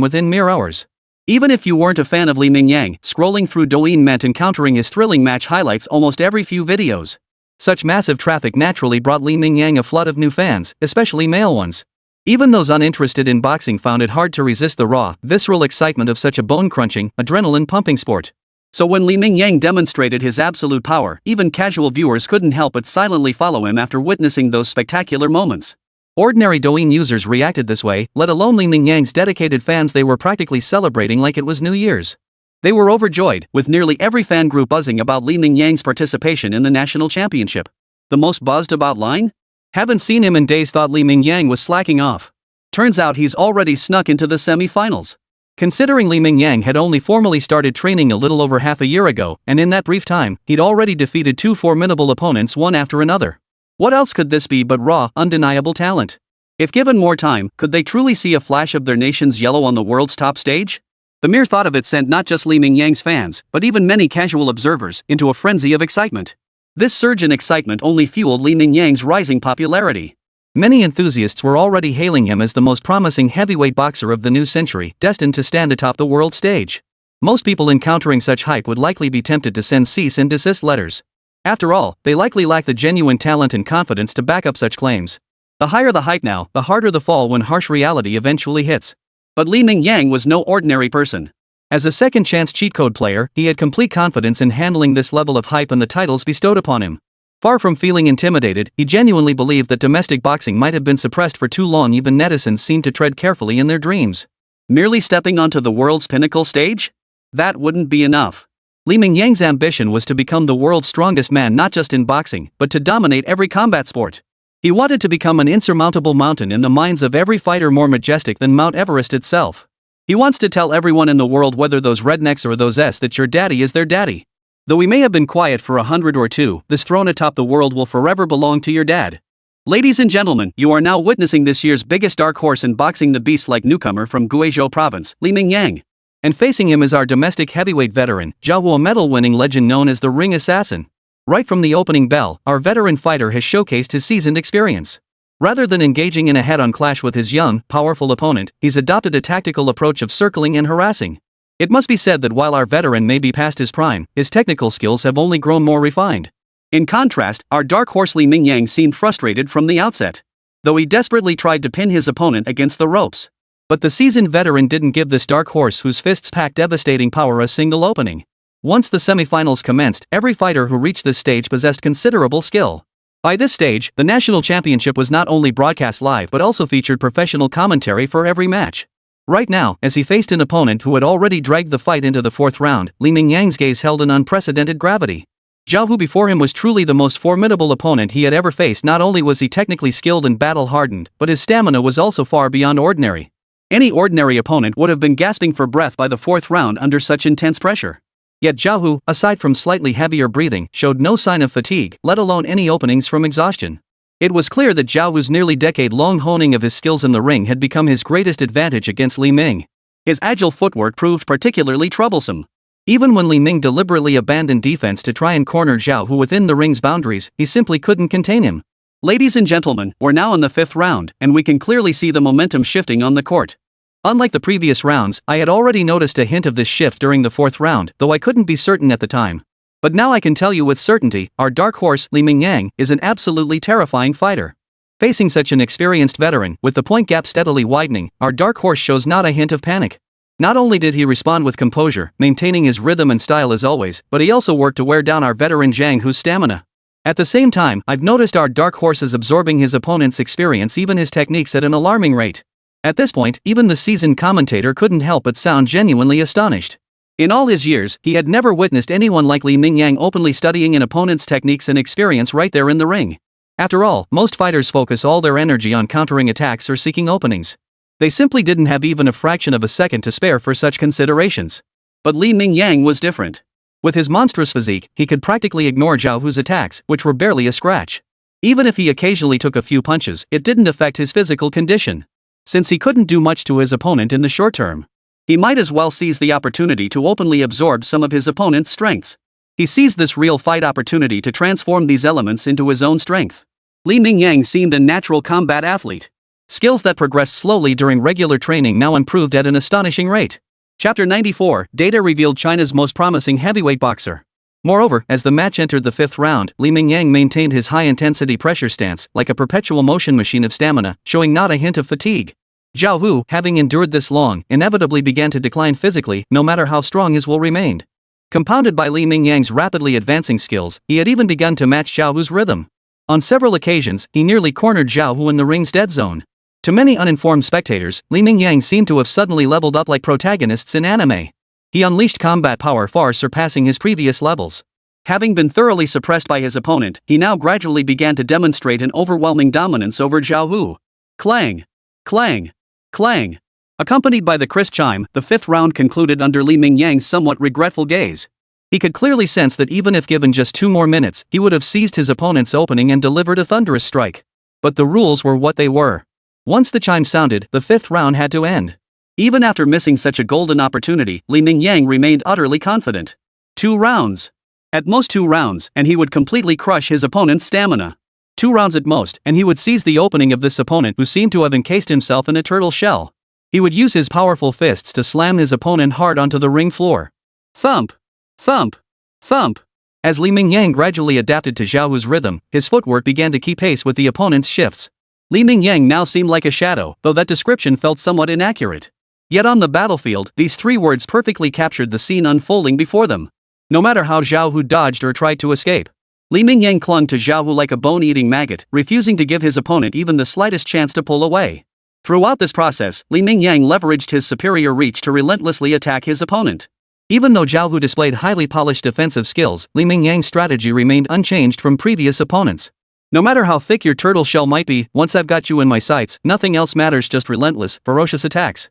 within mere hours. Even if you weren't a fan of Li Mingyang, scrolling through Douyin meant encountering his thrilling match highlights almost every few videos. Such massive traffic naturally brought Li Mingyang a flood of new fans, especially male ones. Even those uninterested in boxing found it hard to resist the raw, visceral excitement of such a bone-crunching, adrenaline-pumping sport. So when Li Mingyang demonstrated his absolute power, even casual viewers couldn't help but silently follow him after witnessing those spectacular moments. Ordinary Douyin users reacted this way, let alone Li Mingyang's dedicated fans. They were practically celebrating like it was New Year's. They were overjoyed, with nearly every fan group buzzing about Li Mingyang's participation in the national championship. The most buzzed about line? Haven't seen him in days, thought Li Mingyang was slacking off. Turns out he's already snuck into the semi-finals. Considering Li Mingyang had only formally started training a little over half a year ago, and in that brief time, he'd already defeated 2 formidable opponents one after another. What else could this be but raw, undeniable talent? If given more time, could they truly see a flash of their nation's yellow on the world's top stage? The mere thought of it sent not just Li Mingyang's fans, but even many casual observers, into a frenzy of excitement. This surge in excitement only fueled Li Mingyang's rising popularity. Many enthusiasts were already hailing him as the most promising heavyweight boxer of the new century, destined to stand atop the world stage. Most people encountering such hype would likely be tempted to send cease and desist letters. After all, they likely lack the genuine talent and confidence to back up such claims. The higher the hype now, the harder the fall when harsh reality eventually hits. But Li Mingyang was no ordinary person. As a second-chance cheat code player, he had complete confidence in handling this level of hype and the titles bestowed upon him. Far from feeling intimidated, he genuinely believed that domestic boxing might have been suppressed for too long. Even netizens seemed to tread carefully in their dreams. Merely stepping onto the world's pinnacle stage? That wouldn't be enough. Li Mingyang's ambition was to become the world's strongest man, not just in boxing, but to dominate every combat sport. He wanted to become an insurmountable mountain in the minds of every fighter, more majestic than Mount Everest itself. He wants to tell everyone in the world, whether those rednecks or those that your daddy is their daddy. Though we may have been quiet for 100 or two, this throne atop the world will forever belong to your dad. Ladies and gentlemen, you are now witnessing this year's biggest dark horse in boxing, the beast-like newcomer from Guizhou province, Li Mingyang. And facing him is our domestic heavyweight veteran, Zhao Hu, a medal-winning legend known as the Ring Assassin. Right from the opening bell, our veteran fighter has showcased his seasoned experience. Rather than engaging in a head-on clash with his young, powerful opponent, he's adopted a tactical approach of circling and harassing. It must be said that while our veteran may be past his prime, his technical skills have only grown more refined. In contrast, our dark horse Li Mingyang seemed frustrated from the outset, though he desperately tried to pin his opponent against the ropes. But the seasoned veteran didn't give this dark horse, whose fists packed devastating power, a single opening. Once the semifinals commenced, every fighter who reached this stage possessed considerable skill. By this stage, the national championship was not only broadcast live but also featured professional commentary for every match. Right now, as he faced an opponent who had already dragged the fight into the fourth round, Li Mingyang's gaze held an unprecedented gravity. Zhao Hu before him was truly the most formidable opponent he had ever faced. Not only was he technically skilled and battle-hardened, but his stamina was also far beyond ordinary. Any ordinary opponent would have been gasping for breath by the fourth round under such intense pressure. Yet Zhao Hu, aside from slightly heavier breathing, showed no sign of fatigue, let alone any openings from exhaustion. It was clear that Zhao Hu's nearly decade-long honing of his skills in the ring had become his greatest advantage against Li Ming. His agile footwork proved particularly troublesome. Even when Li Ming deliberately abandoned defense to try and corner Zhao Hu within the ring's boundaries, he simply couldn't contain him. Ladies and gentlemen, we're now in the fifth round, and we can clearly see the momentum shifting on the court. Unlike the previous rounds, I had already noticed a hint of this shift during the fourth round, though I couldn't be certain at the time. But now I can tell you with certainty, our dark horse, Li Mingyang, is an absolutely terrifying fighter. Facing such an experienced veteran, with the point gap steadily widening, our dark horse shows not a hint of panic. Not only did he respond with composure, maintaining his rhythm and style as always, but he also worked to wear down our veteran Zhang Hu's stamina. At the same time, I've noticed our dark horse is absorbing his opponent's experience, even his techniques, at an alarming rate. At this point, even the seasoned commentator couldn't help but sound genuinely astonished. In all his years, he had never witnessed anyone like Li Mingyang openly studying an opponent's techniques and experience right there in the ring. After all, most fighters focus all their energy on countering attacks or seeking openings. They simply didn't have even a fraction of a second to spare for such considerations. But Li Mingyang was different. With his monstrous physique, he could practically ignore Zhao Hu's attacks, which were barely a scratch. Even if he occasionally took a few punches, it didn't affect his physical condition. Since he couldn't do much to his opponent in the short term, he might as well seize the opportunity to openly absorb some of his opponent's strengths. He seized this real fight opportunity to transform these elements into his own strength. Li Mingyang seemed a natural combat athlete. Skills that progressed slowly during regular training now improved at an astonishing rate. Chapter 94, Data revealed China's most promising heavyweight boxer. Moreover, as the match entered the fifth round, Li Mingyang maintained his high-intensity pressure stance, like a perpetual motion machine of stamina, showing not a hint of fatigue. Zhao Hu, having endured this long, inevitably began to decline physically, no matter how strong his will remained. Compounded by Li Mingyang's rapidly advancing skills, he had even begun to match Zhao Hu's rhythm. On several occasions, he nearly cornered Zhao Hu in the ring's dead zone. To many uninformed spectators, Li Mingyang seemed to have suddenly leveled up like protagonists in anime. He unleashed combat power far surpassing his previous levels. Having been thoroughly suppressed by his opponent, he now gradually began to demonstrate an overwhelming dominance over Zhao Hu. Clang! Clang! Clang! Accompanied by the crisp chime, the fifth round concluded under Li Mingyang's somewhat regretful gaze. He could clearly sense that even if given just 2 more minutes, he would have seized his opponent's opening and delivered a thunderous strike. But the rules were what they were. Once the chime sounded, the fifth round had to end. Even after missing such a golden opportunity, Li Mingyang remained utterly confident. 2 rounds. At most 2 rounds, and he would completely crush his opponent's stamina. 2 rounds at most, and he would seize the opening of this opponent who seemed to have encased himself in a turtle shell. He would use his powerful fists to slam his opponent hard onto the ring floor. Thump! Thump! Thump! As Li Mingyang gradually adapted to Zhao Hu's rhythm, his footwork began to keep pace with the opponent's shifts. Li Mingyang now seemed like a shadow, though that description felt somewhat inaccurate. Yet on the battlefield, these 3 words perfectly captured the scene unfolding before them. No matter how Zhao Hu dodged or tried to escape, Li Mingyang clung to Zhao Hu like a bone-eating maggot, refusing to give his opponent even the slightest chance to pull away. Throughout this process, Li Mingyang leveraged his superior reach to relentlessly attack his opponent. Even though Zhao Hu displayed highly polished defensive skills, Li Mingyang's strategy remained unchanged from previous opponents. No matter how thick your turtle shell might be, once I've got you in my sights, nothing else matters, just relentless, ferocious attacks.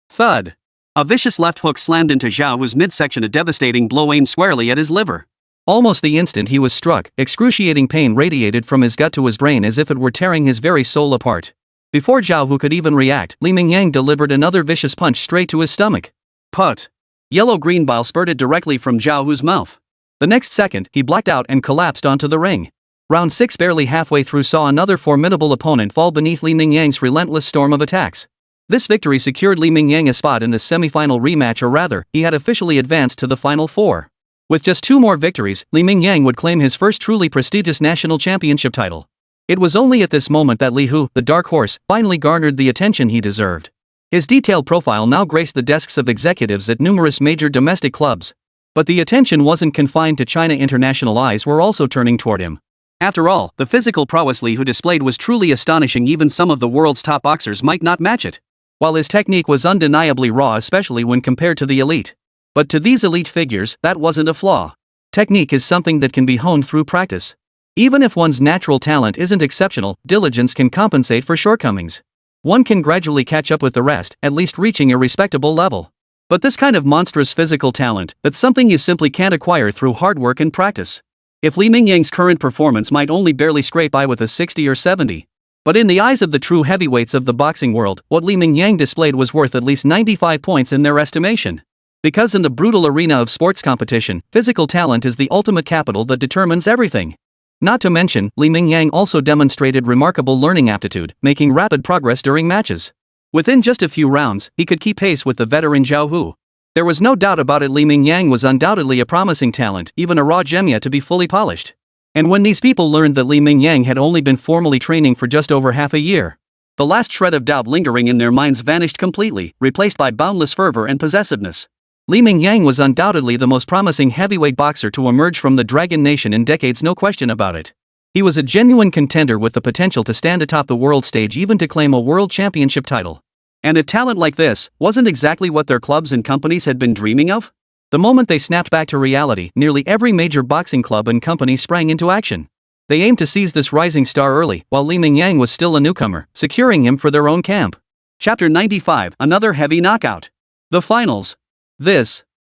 Thud! A vicious left hook slammed into Zhao Hu's midsection, a devastating blow aimed squarely at his liver. Almost the instant he was struck, excruciating pain radiated from his gut to his brain as if it were tearing his very soul apart. Before Zhao Hu could even react, Li Mingyang delivered another vicious punch straight to his stomach. Put! Yellow-green bile spurted directly from Zhao Hu's mouth. The next second, he blacked out and collapsed onto the ring. Round 6 barely halfway through saw another formidable opponent fall beneath Li Mingyang's relentless storm of attacks. This victory secured Li Mingyang a spot in the semi-final rematch, or rather, he had officially advanced to the Final 4. With just 2 more victories, Li Mingyang would claim his first truly prestigious national championship title. It was only at this moment that Li Hu, the dark horse, finally garnered the attention he deserved. His detailed profile now graced the desks of executives at numerous major domestic clubs. But the attention wasn't confined to China. International eyes were also turning toward him. After all, the physical prowess Li Hu displayed was truly astonishing. Even some of the world's top boxers might not match it. While his technique was undeniably raw, especially when compared to the elite. But to these elite figures, that wasn't a flaw. Technique is something that can be honed through practice. Even if one's natural talent isn't exceptional, diligence can compensate for shortcomings. One can gradually catch up with the rest, at least reaching a respectable level. But this kind of monstrous physical talent, that's something you simply can't acquire through hard work and practice. If Li Mingyang's current performance might only barely scrape by with a 60 or 70. But in the eyes of the true heavyweights of the boxing world, what Li Mingyang displayed was worth at least 95 points in their estimation. Because in the brutal arena of sports competition, physical talent is the ultimate capital that determines everything. Not to mention, Li Mingyang also demonstrated remarkable learning aptitude, making rapid progress during matches. Within just a few rounds, he could keep pace with the veteran Zhao Hu. There was no doubt about it, Li Mingyang was undoubtedly a promising talent, even a raw gem yet to be fully polished. And when these people learned that Li Mingyang had only been formally training for just over half a year, the last shred of doubt lingering in their minds vanished completely, replaced by boundless fervor and possessiveness. Li Mingyang was undoubtedly the most promising heavyweight boxer to emerge from the Dragon Nation in decades, no question about it. He was a genuine contender with the potential to stand atop the world stage, even to claim a world championship title. And a talent like this wasn't exactly what their clubs and companies had been dreaming of. The moment they snapped back to reality, nearly every major boxing club and company sprang into action. They aimed to seize this rising star early, while Li Mingyang was still a newcomer, securing him for their own camp. Chapter 95, another heavy knockout. The finals.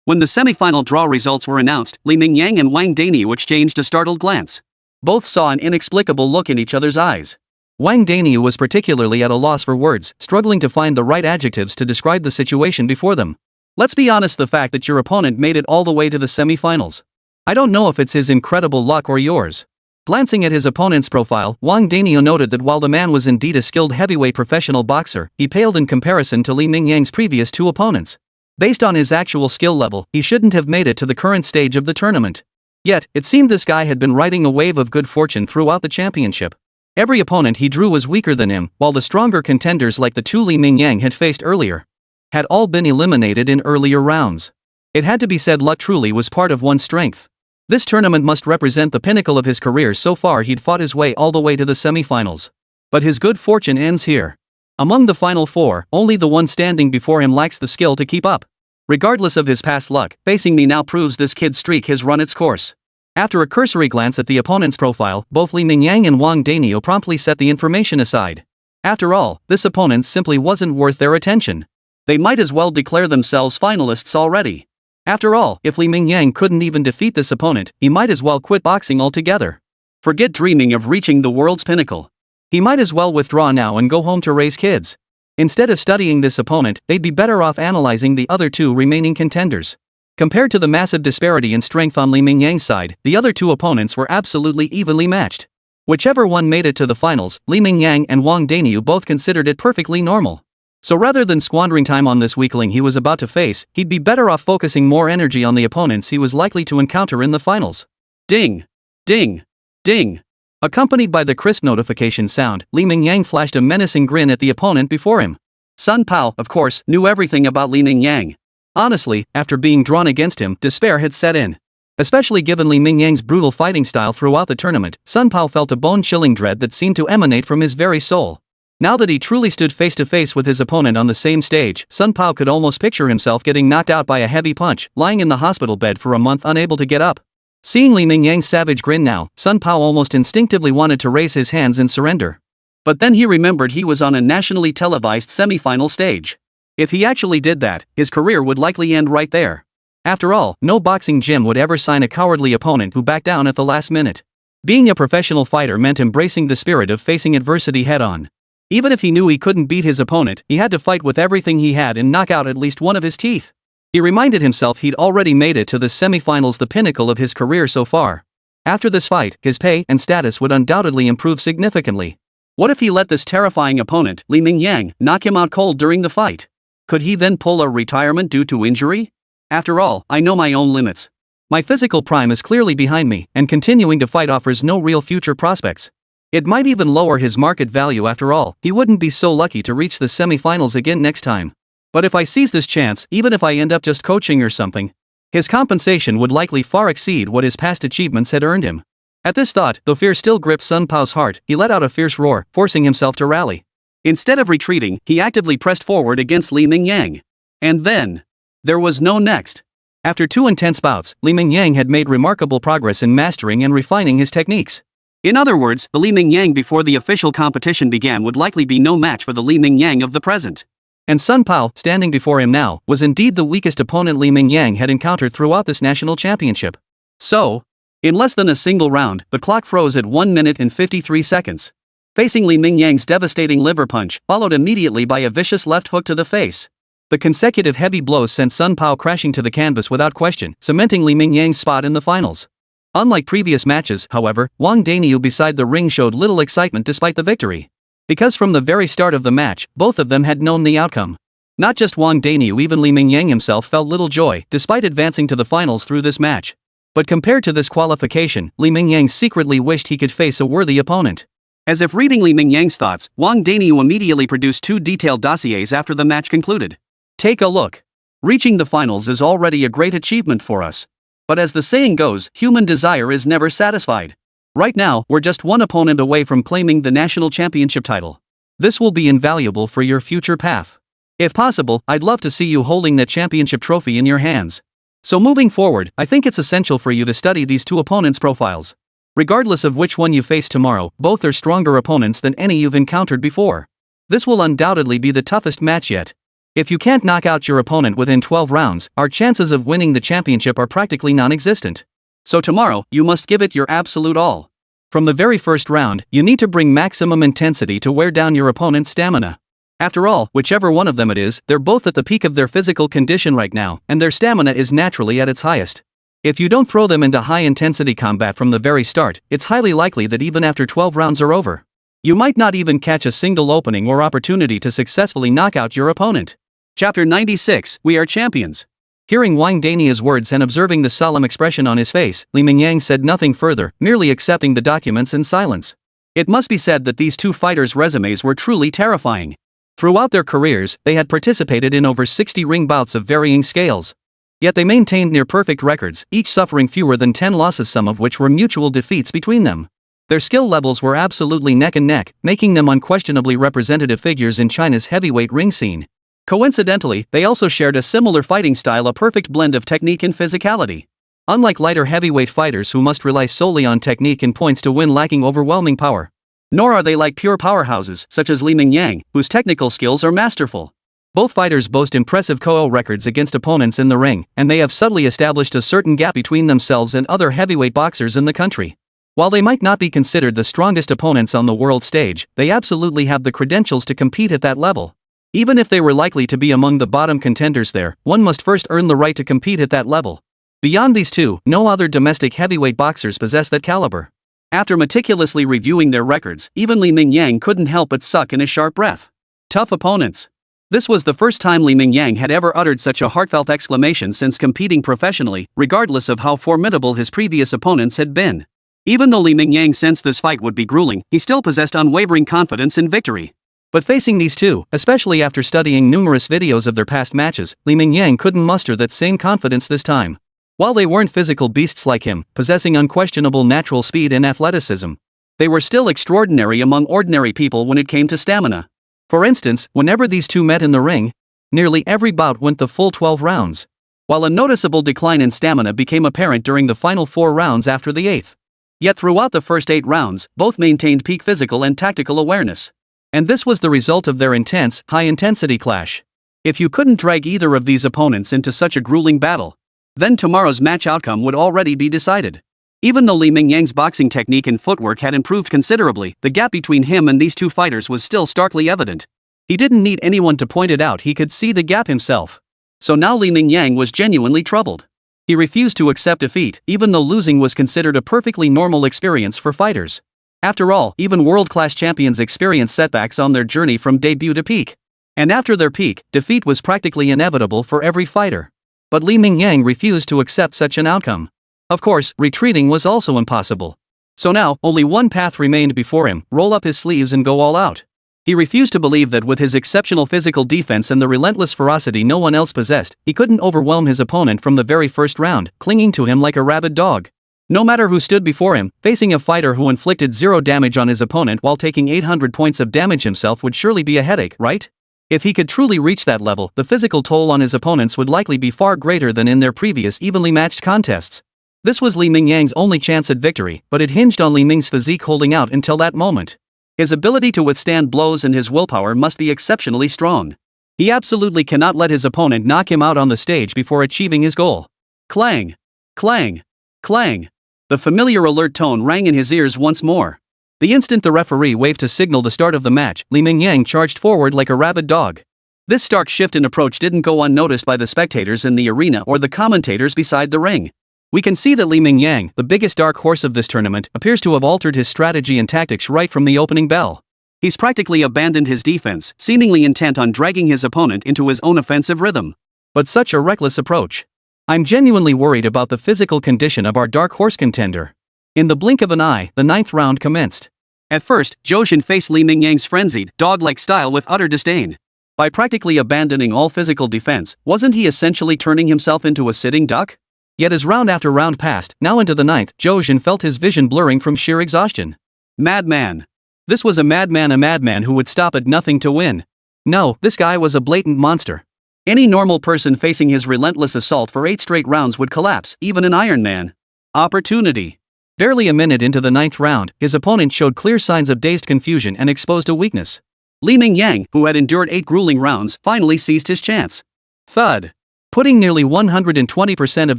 When the semi-final draw results were announced, Li Mingyang and Wang Danyu exchanged a startled glance. Both saw an inexplicable look in each other's eyes. Wang Danyu was particularly at a loss for words, struggling to find the right adjectives to describe the situation before them. Let's be honest, the fact that your opponent made it all the way to the semi-finals. I don't know if it's his incredible luck or yours. Glancing at his opponent's profile, Wang Danyu noted that while the man was indeed a skilled heavyweight professional boxer, he paled in comparison to Li Mingyang's previous 2 opponents. Based on his actual skill level, he shouldn't have made it to the current stage of the tournament. Yet, it seemed this guy had been riding a wave of good fortune throughout the championship. Every opponent he drew was weaker than him, while the stronger contenders like the 2 Li Mingyang had faced earlier had all been eliminated in earlier rounds. It had to be said, luck truly was part of one's strength. This tournament must represent the pinnacle of his career. So far he'd fought his way all the way to the semi-finals. But his good fortune ends here. Among the final 4, only the one standing before him lacks the skill to keep up. Regardless of his past luck, facing me now proves this kid's streak has run its course. After a cursory glance at the opponent's profile, both Li Mingyang and Wang Danyu promptly set the information aside. After all, this opponent simply wasn't worth their attention. They might as well declare themselves finalists already. After all, if Li Mingyang couldn't even defeat this opponent, he might as well quit boxing altogether. Forget dreaming of reaching the world's pinnacle. He might as well withdraw now and go home to raise kids. Instead of studying this opponent, they'd be better off analyzing the other 2 remaining contenders. Compared to the massive disparity in strength on Li Mingyang's side, the other two opponents were absolutely evenly matched. Whichever one made it to the finals, Li Mingyang and Wang Daniu both considered it perfectly normal. So rather than squandering time on this weakling he was about to face, he'd be better off focusing more energy on the opponents he was likely to encounter in the finals. Ding! Ding! Ding! Accompanied by the crisp notification sound, Li Mingyang flashed a menacing grin at the opponent before him. Sun Pao, of course, knew everything about Li Mingyang. Honestly, after being drawn against him, despair had set in. Especially given Li Mingyang's brutal fighting style throughout the tournament, Sun Pao felt a bone-chilling dread that seemed to emanate from his very soul. Now that he truly stood face-to-face with his opponent on the same stage, Sun Pao could almost picture himself getting knocked out by a heavy punch, lying in the hospital bed for a month unable to get up. Seeing Li Mingyang's savage grin now, Sun Pao almost instinctively wanted to raise his hands in surrender. But then he remembered he was on a nationally televised semi-final stage. If he actually did that, his career would likely end right there. After all, no boxing gym would ever sign a cowardly opponent who backed down at the last minute. Being a professional fighter meant embracing the spirit of facing adversity head-on. Even if he knew he couldn't beat his opponent, he had to fight with everything he had and knock out at least one of his teeth. He reminded himself he'd already made it to the semifinals, the pinnacle of his career so far. After this fight, his pay and status would undoubtedly improve significantly. What if he let this terrifying opponent, Li Mingyang, knock him out cold during the fight? Could he then pull a retirement due to injury? After all, I know my own limits. My physical prime is clearly behind me, and continuing to fight offers no real future prospects. It might even lower his market value after all. He wouldn't be so lucky to reach the semifinals again next time. But if I seize this chance, even if I end up just coaching or something, his compensation would likely far exceed what his past achievements had earned him. At this thought, though fear still gripped Sun Pao's heart, he let out a fierce roar, forcing himself to rally. Instead of retreating, he actively pressed forward against Li Mingyang. And then, there was no next. After 2 intense bouts, Li Mingyang had made remarkable progress in mastering and refining his techniques. In other words, the Li Mingyang before the official competition began would likely be no match for the Li Mingyang of the present. And Sun Pao, standing before him now, was indeed the weakest opponent Li Mingyang had encountered throughout this national championship. So, in less than a single round, the clock froze at 1 minute and 53 seconds. Facing Li Mingyang's devastating liver punch, followed immediately by a vicious left hook to the face. The consecutive heavy blows sent Sun Pao crashing to the canvas without question, cementing Li Mingyang's spot in the finals. Unlike previous matches, however, Wang Daniu beside the ring showed little excitement despite the victory. Because from the very start of the match, both of them had known the outcome. Not just Wang Daniu, even Li Mingyang himself felt little joy, despite advancing to the finals through this match. But compared to this qualification, Li Mingyang secretly wished he could face a worthy opponent. As if reading Li Mingyang's thoughts, Wang Daniu immediately produced 2 detailed dossiers after the match concluded. Take a look. Reaching the finals is already a great achievement for us. But as the saying goes, human desire is never satisfied. Right now, we're just one opponent away from claiming the national championship title. This will be invaluable for your future path. If possible, I'd love to see you holding that championship trophy in your hands. So moving forward, I think it's essential for you to study these 2 opponents' profiles. Regardless of which one you face tomorrow, both are stronger opponents than any you've encountered before. This will undoubtedly be the toughest match yet. If you can't knock out your opponent within 12 rounds, our chances of winning the championship are practically non-existent. So tomorrow, you must give it your absolute all. From the very first round, you need to bring maximum intensity to wear down your opponent's stamina. After all, whichever one of them it is, they're both at the peak of their physical condition right now, and their stamina is naturally at its highest. If you don't throw them into high-intensity combat from the very start, it's highly likely that even after 12 rounds are over, you might not even catch a single opening or opportunity to successfully knock out your opponent. Chapter 96, We Are Champions. Hearing Wang Daniu's words and observing the solemn expression on his face, Li Mingyang said nothing further, merely accepting the documents in silence. It must be said that these 2 fighters' resumes were truly terrifying. Throughout their careers, they had participated in over 60 ring bouts of varying scales. Yet they maintained near-perfect records, each suffering fewer than 10 losses, some of which were mutual defeats between them. Their skill levels were absolutely neck and neck, making them unquestionably representative figures in China's heavyweight ring scene. Coincidentally, they also shared a similar fighting style, a perfect blend of technique and physicality. Unlike lighter heavyweight fighters who must rely solely on technique and points to win, lacking overwhelming power. Nor are they like pure powerhouses, such as Li Mingyang, whose technical skills are masterful. Both fighters boast impressive KO records against opponents in the ring, and they have subtly established a certain gap between themselves and other heavyweight boxers in the country. While they might not be considered the strongest opponents on the world stage, they absolutely have the credentials to compete at that level. Even if they were likely to be among the bottom contenders there, one must first earn the right to compete at that level. Beyond these two, no other domestic heavyweight boxers possess that caliber. After meticulously reviewing their records, even Li Mingyang couldn't help but suck in a sharp breath. Tough opponents. This was the first time Li Mingyang had ever uttered such a heartfelt exclamation since competing professionally, regardless of how formidable his previous opponents had been. Even though Li Mingyang sensed this fight would be grueling, he still possessed unwavering confidence in victory. But facing these two, especially after studying numerous videos of their past matches, Li Mingyang couldn't muster that same confidence this time. While they weren't physical beasts like him, possessing unquestionable natural speed and athleticism, they were still extraordinary among ordinary people when it came to stamina. For instance, whenever these two met in the ring, nearly every bout went the full 12 rounds, while a noticeable decline in stamina became apparent during the final 4 rounds after the 8th. Yet throughout the first 8 rounds, both maintained peak physical and tactical awareness. And this was the result of their intense, high-intensity clash. If you couldn't drag either of these opponents into such a grueling battle, then tomorrow's match outcome would already be decided. Even though Li Mingyang's boxing technique and footwork had improved considerably, the gap between him and these two fighters was still starkly evident. He didn't need anyone to point it out, he could see the gap himself. So now Li Mingyang was genuinely troubled. He refused to accept defeat, even though losing was considered a perfectly normal experience for fighters. After all, even world-class champions experience setbacks on their journey from debut to peak. And after their peak, defeat was practically inevitable for every fighter. But Li Mingyang refused to accept such an outcome. Of course, retreating was also impossible. So now, only one path remained before him: roll up his sleeves and go all out. He refused to believe that with his exceptional physical defense and the relentless ferocity no one else possessed, he couldn't overwhelm his opponent from the very first round, clinging to him like a rabid dog. No matter who stood before him, facing a fighter who inflicted 0 damage on his opponent while taking 800 points of damage himself would surely be a headache, right? If he could truly reach that level, the physical toll on his opponents would likely be far greater than in their previous evenly matched contests. This was Li Mingyang's only chance at victory, but it hinged on Li Ming's physique holding out until that moment. His ability to withstand blows and his willpower must be exceptionally strong. He absolutely cannot let his opponent knock him out on the stage before achieving his goal. Clang! Clang! Clang! The familiar alert tone rang in his ears once more. The instant the referee waved to signal the start of the match, Li Mingyang charged forward like a rabid dog. This stark shift in approach didn't go unnoticed by the spectators in the arena or the commentators beside the ring. We can see that Li Mingyang, the biggest dark horse of this tournament, appears to have altered his strategy and tactics right from the opening bell. He's practically abandoned his defense, seemingly intent on dragging his opponent into his own offensive rhythm. But such a reckless approach. I'm genuinely worried about the physical condition of our dark horse contender. In the blink of an eye, the 9th round commenced. At first, Zhou Xin faced Li Mingyang's frenzied, dog-like style with utter disdain. By practically abandoning all physical defense, wasn't he essentially turning himself into a sitting duck? Yet as round after round passed, now into the 9th, Zhou Xin felt his vision blurring from sheer exhaustion. Madman. This was a madman who would stop at nothing to win. No, this guy was a blatant monster. Any normal person facing his relentless assault for 8 straight rounds would collapse, even an Iron Man. Opportunity. Barely a minute into the 9th round, his opponent showed clear signs of dazed confusion and exposed a weakness. Li Mingyang, who had endured 8 grueling rounds, finally seized his chance. Thud. Putting nearly 120% of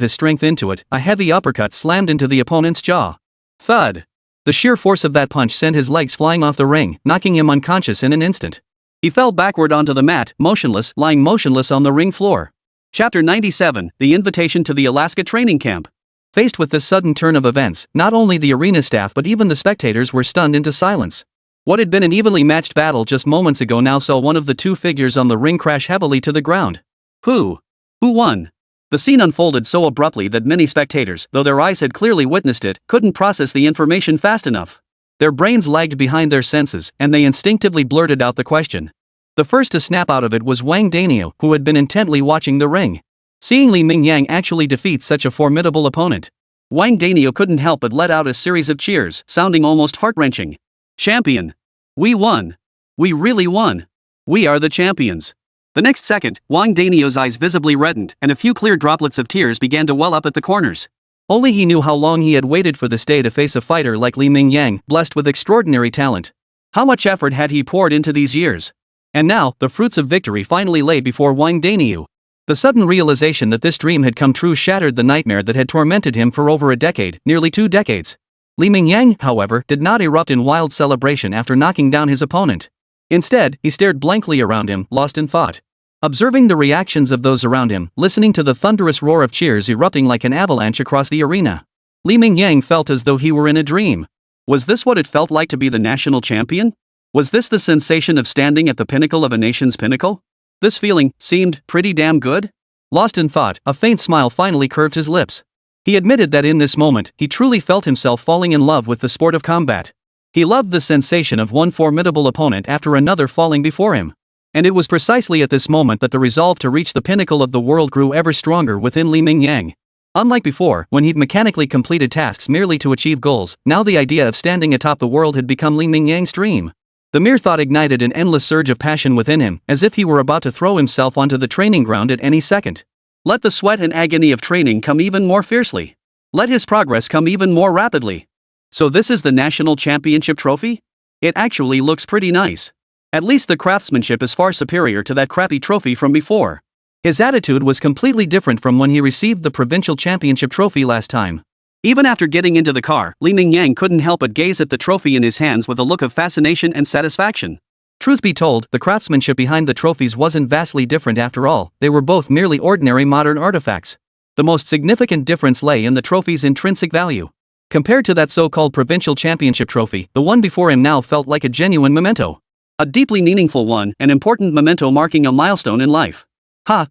his strength into it, a heavy uppercut slammed into the opponent's jaw. Thud. The sheer force of that punch sent his legs flying off the ring, knocking him unconscious in an instant. He fell backward onto the mat, lying motionless on the ring floor. Chapter 97, The Invitation to the Alaska Training Camp. Faced with this sudden turn of events, not only the arena staff but even the spectators were stunned into silence. What had been an evenly matched battle just moments ago now saw one of the two figures on the ring crash heavily to the ground. Who won? The scene unfolded so abruptly that many spectators, though their eyes had clearly witnessed it, couldn't process the information fast enough. Their brains lagged behind their senses, and they instinctively blurted out the question. The first to snap out of it was Wang Daniel, who had been intently watching the ring. Seeing Li Mingyang actually defeat such a formidable opponent, Wang Daniel couldn't help but let out a series of cheers, sounding almost heart-wrenching. Champion! We won! We really won! We are the champions! The next second, Wang Daniel's eyes visibly reddened, and a few clear droplets of tears began to well up at the corners. Only he knew how long he had waited for this day to face a fighter like Li Mingyang, blessed with extraordinary talent. How much effort had he poured into these years? And now, the fruits of victory finally lay before Wang Daniel. The sudden realization that this dream had come true shattered the nightmare that had tormented him for over a decade, nearly 2 decades. Li Mingyang, however, did not erupt in wild celebration after knocking down his opponent. Instead, he stared blankly around him, lost in thought. Observing the reactions of those around him, listening to the thunderous roar of cheers erupting like an avalanche across the arena. Li Mingyang felt as though he were in a dream. Was this what it felt like to be the national champion? Was this the sensation of standing at the pinnacle of a nation's pinnacle? This feeling seemed pretty damn good. Lost in thought, a faint smile finally curved his lips. He admitted that in this moment, he truly felt himself falling in love with the sport of combat. He loved the sensation of one formidable opponent after another falling before him. And it was precisely at this moment that the resolve to reach the pinnacle of the world grew ever stronger within Li Mingyang. Unlike before, when he'd mechanically completed tasks merely to achieve goals, now the idea of standing atop the world had become Li Mingyang's dream. The mere thought ignited an endless surge of passion within him, as if he were about to throw himself onto the training ground at any second. Let the sweat and agony of training come even more fiercely. Let his progress come even more rapidly. So this is the national championship trophy? It actually looks pretty nice. At least the craftsmanship is far superior to that crappy trophy from before. His attitude was completely different from when he received the provincial championship trophy last time. Even after getting into the car, Li Mingyang couldn't help but gaze at the trophy in his hands with a look of fascination and satisfaction. Truth be told, the craftsmanship behind the trophies wasn't vastly different after all, they were both merely ordinary modern artifacts. The most significant difference lay in the trophy's intrinsic value. Compared to that so-called provincial championship trophy, the one before him now felt like a genuine memento. A deeply meaningful one, an important memento marking a milestone in life.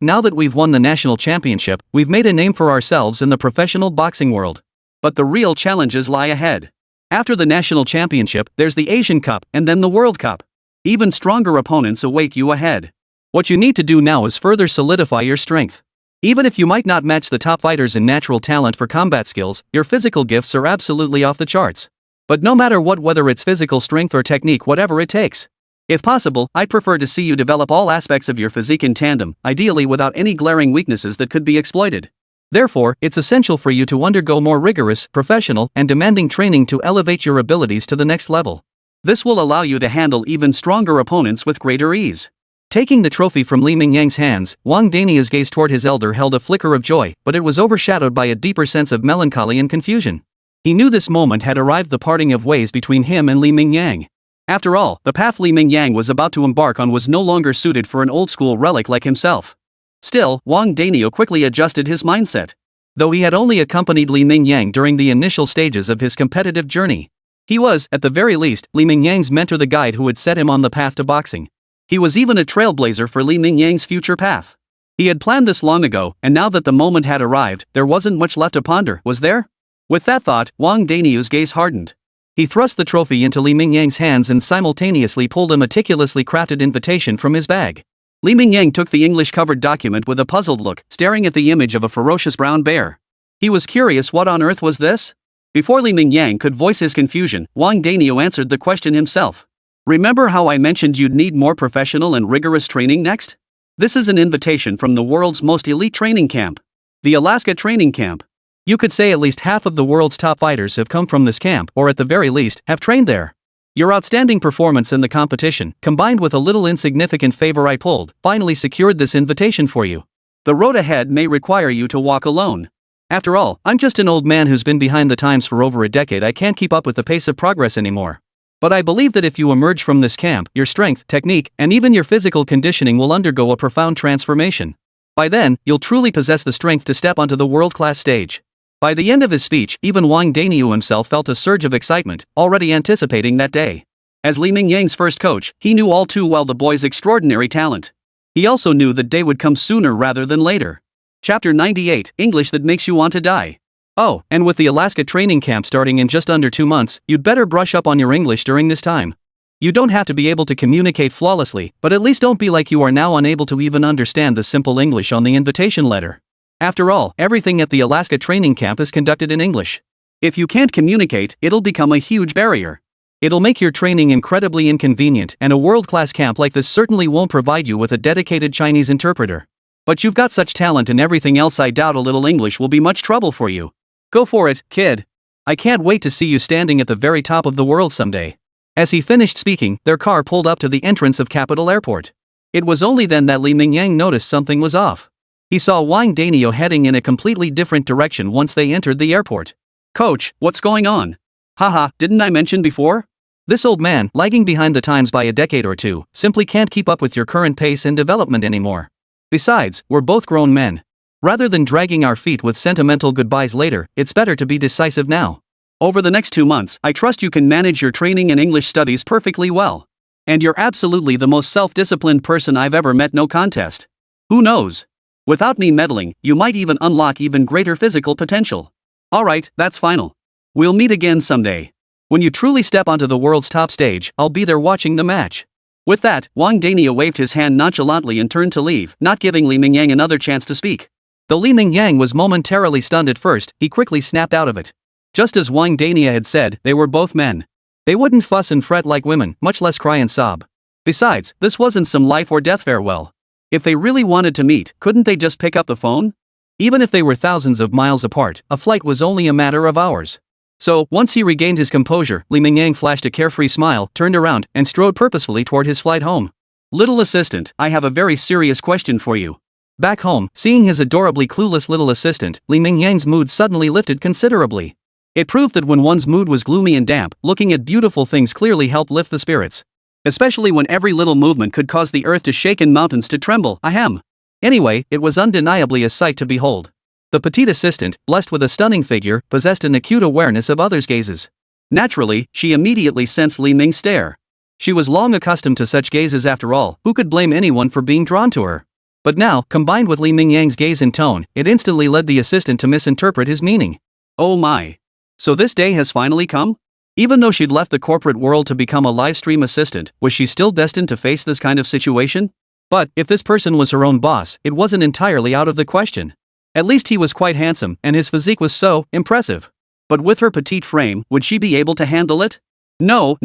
Now that we've won the national championship, we've made a name for ourselves in the professional boxing world. But the real challenges lie ahead. After the national championship, there's the Asian Cup, and then the World Cup. Even stronger opponents await you ahead. What you need to do now is further solidify your strength. Even if you might not match the top fighters in natural talent for combat skills, your physical gifts are absolutely off the charts. But no matter what, whether it's physical strength or technique, whatever it takes. If possible, I'd prefer to see you develop all aspects of your physique in tandem, ideally without any glaring weaknesses that could be exploited. Therefore, it's essential for you to undergo more rigorous, professional, and demanding training to elevate your abilities to the next level. This will allow you to handle even stronger opponents with greater ease. Taking the trophy from Li Mingyang's hands, Wang Daniu's gaze toward his elder held a flicker of joy, but it was overshadowed by a deeper sense of melancholy and confusion. He knew this moment had arrived, the parting of ways between him and Li Mingyang. After all, the path Li Mingyang was about to embark on was no longer suited for an old-school relic like himself. Still, Wang Daniu quickly adjusted his mindset. Though he had only accompanied Li Mingyang during the initial stages of his competitive journey, he was, at the very least, Li Mingyang's mentor, the guide who would set him on the path to boxing. He was even a trailblazer for Li Mingyang's future path. He had planned this long ago, and now that the moment had arrived, there wasn't much left to ponder, was there? With that thought, Wang Daniu's gaze hardened. He thrust the trophy into Li Mingyang's hands and simultaneously pulled a meticulously crafted invitation from his bag. Li Mingyang took the English-covered document with a puzzled look, staring at the image of a ferocious brown bear. He was curious, what on earth was this? Before Li Mingyang could voice his confusion, Wang Daniu answered the question himself. Remember how I mentioned you'd need more professional and rigorous training next? This is an invitation from the world's most elite training camp. The Alaska Training Camp. You could say at least half of the world's top fighters have come from this camp, or at the very least, have trained there. Your outstanding performance in the competition, combined with a little insignificant favor I pulled, finally secured this invitation for you. The road ahead may require you to walk alone. After all, I'm just an old man who's been behind the times for over a decade. I can't keep up with the pace of progress anymore. But I believe that if you emerge from this camp, your strength, technique, and even your physical conditioning will undergo a profound transformation. By then, you'll truly possess the strength to step onto the world-class stage. By the end of his speech, even Wang Daniu himself felt a surge of excitement, already anticipating that day. As Li Mingyang's first coach, he knew all too well the boy's extraordinary talent. He also knew that day would come sooner rather than later. Chapter 98, English that makes you want to die. Oh, and with the Alaska training camp starting in just under 2 months, you'd better brush up on your English during this time. You don't have to be able to communicate flawlessly, but at least don't be like you are now, unable to even understand the simple English on the invitation letter. After all, everything at the Alaska training camp is conducted in English. If you can't communicate, it'll become a huge barrier. It'll make your training incredibly inconvenient, and a world-class camp like this certainly won't provide you with a dedicated Chinese interpreter. But you've got such talent and everything else, I doubt a little English will be much trouble for you. Go for it, kid. I can't wait to see you standing at the very top of the world someday. As he finished speaking, their car pulled up to the entrance of Capital Airport. It was only then that Li Mingyang noticed something was off. He saw Wang Daniu heading in a completely different direction once they entered the airport. Coach, what's going on? Haha, didn't I mention before? This old man, lagging behind the times by a decade or two, simply can't keep up with your current pace and development anymore. Besides, we're both grown men. Rather than dragging our feet with sentimental goodbyes later, it's better to be decisive now. Over the next 2 months, I trust you can manage your training and English studies perfectly well. And you're absolutely the most self-disciplined person I've ever met, no contest. Who knows? Without me meddling, you might even unlock even greater physical potential. Alright, that's final. We'll meet again someday. When you truly step onto the world's top stage, I'll be there watching the match. With that, Wang Dania waved his hand nonchalantly and turned to leave, not giving Li Mingyang another chance to speak. Though Li Mingyang was momentarily stunned at first, he quickly snapped out of it. Just as Wang Dania had said, they were both men. They wouldn't fuss and fret like women, much less cry and sob. Besides, this wasn't some life or death farewell. If they really wanted to meet, couldn't they just pick up the phone? Even if they were thousands of miles apart, a flight was only a matter of hours. So, once he regained his composure, Li Mingyang flashed a carefree smile, turned around, and strode purposefully toward his flight home. Little assistant, I have a very serious question for you. Back home, seeing his adorably clueless little assistant, Li Mingyang's mood suddenly lifted considerably. It proved that when one's mood was gloomy and damp, looking at beautiful things clearly helped lift the spirits. Especially when every little movement could cause the earth to shake and mountains to tremble. Ahem. Anyway, it was undeniably a sight to behold. The petite assistant, blessed with a stunning figure, possessed an acute awareness of others' gazes. Naturally, she immediately sensed Li Ming's stare. She was long accustomed to such gazes after all, who could blame anyone for being drawn to her? But now, combined with Li Mingyang's gaze and tone, it instantly led the assistant to misinterpret his meaning. Oh my. So this day has finally come? Even though she'd left the corporate world to become a live stream assistant, was she still destined to face this kind of situation? But, if this person was her own boss, it wasn't entirely out of the question. At least he was quite handsome, and his physique was so impressive. But with her petite frame, would she be able to handle it? No.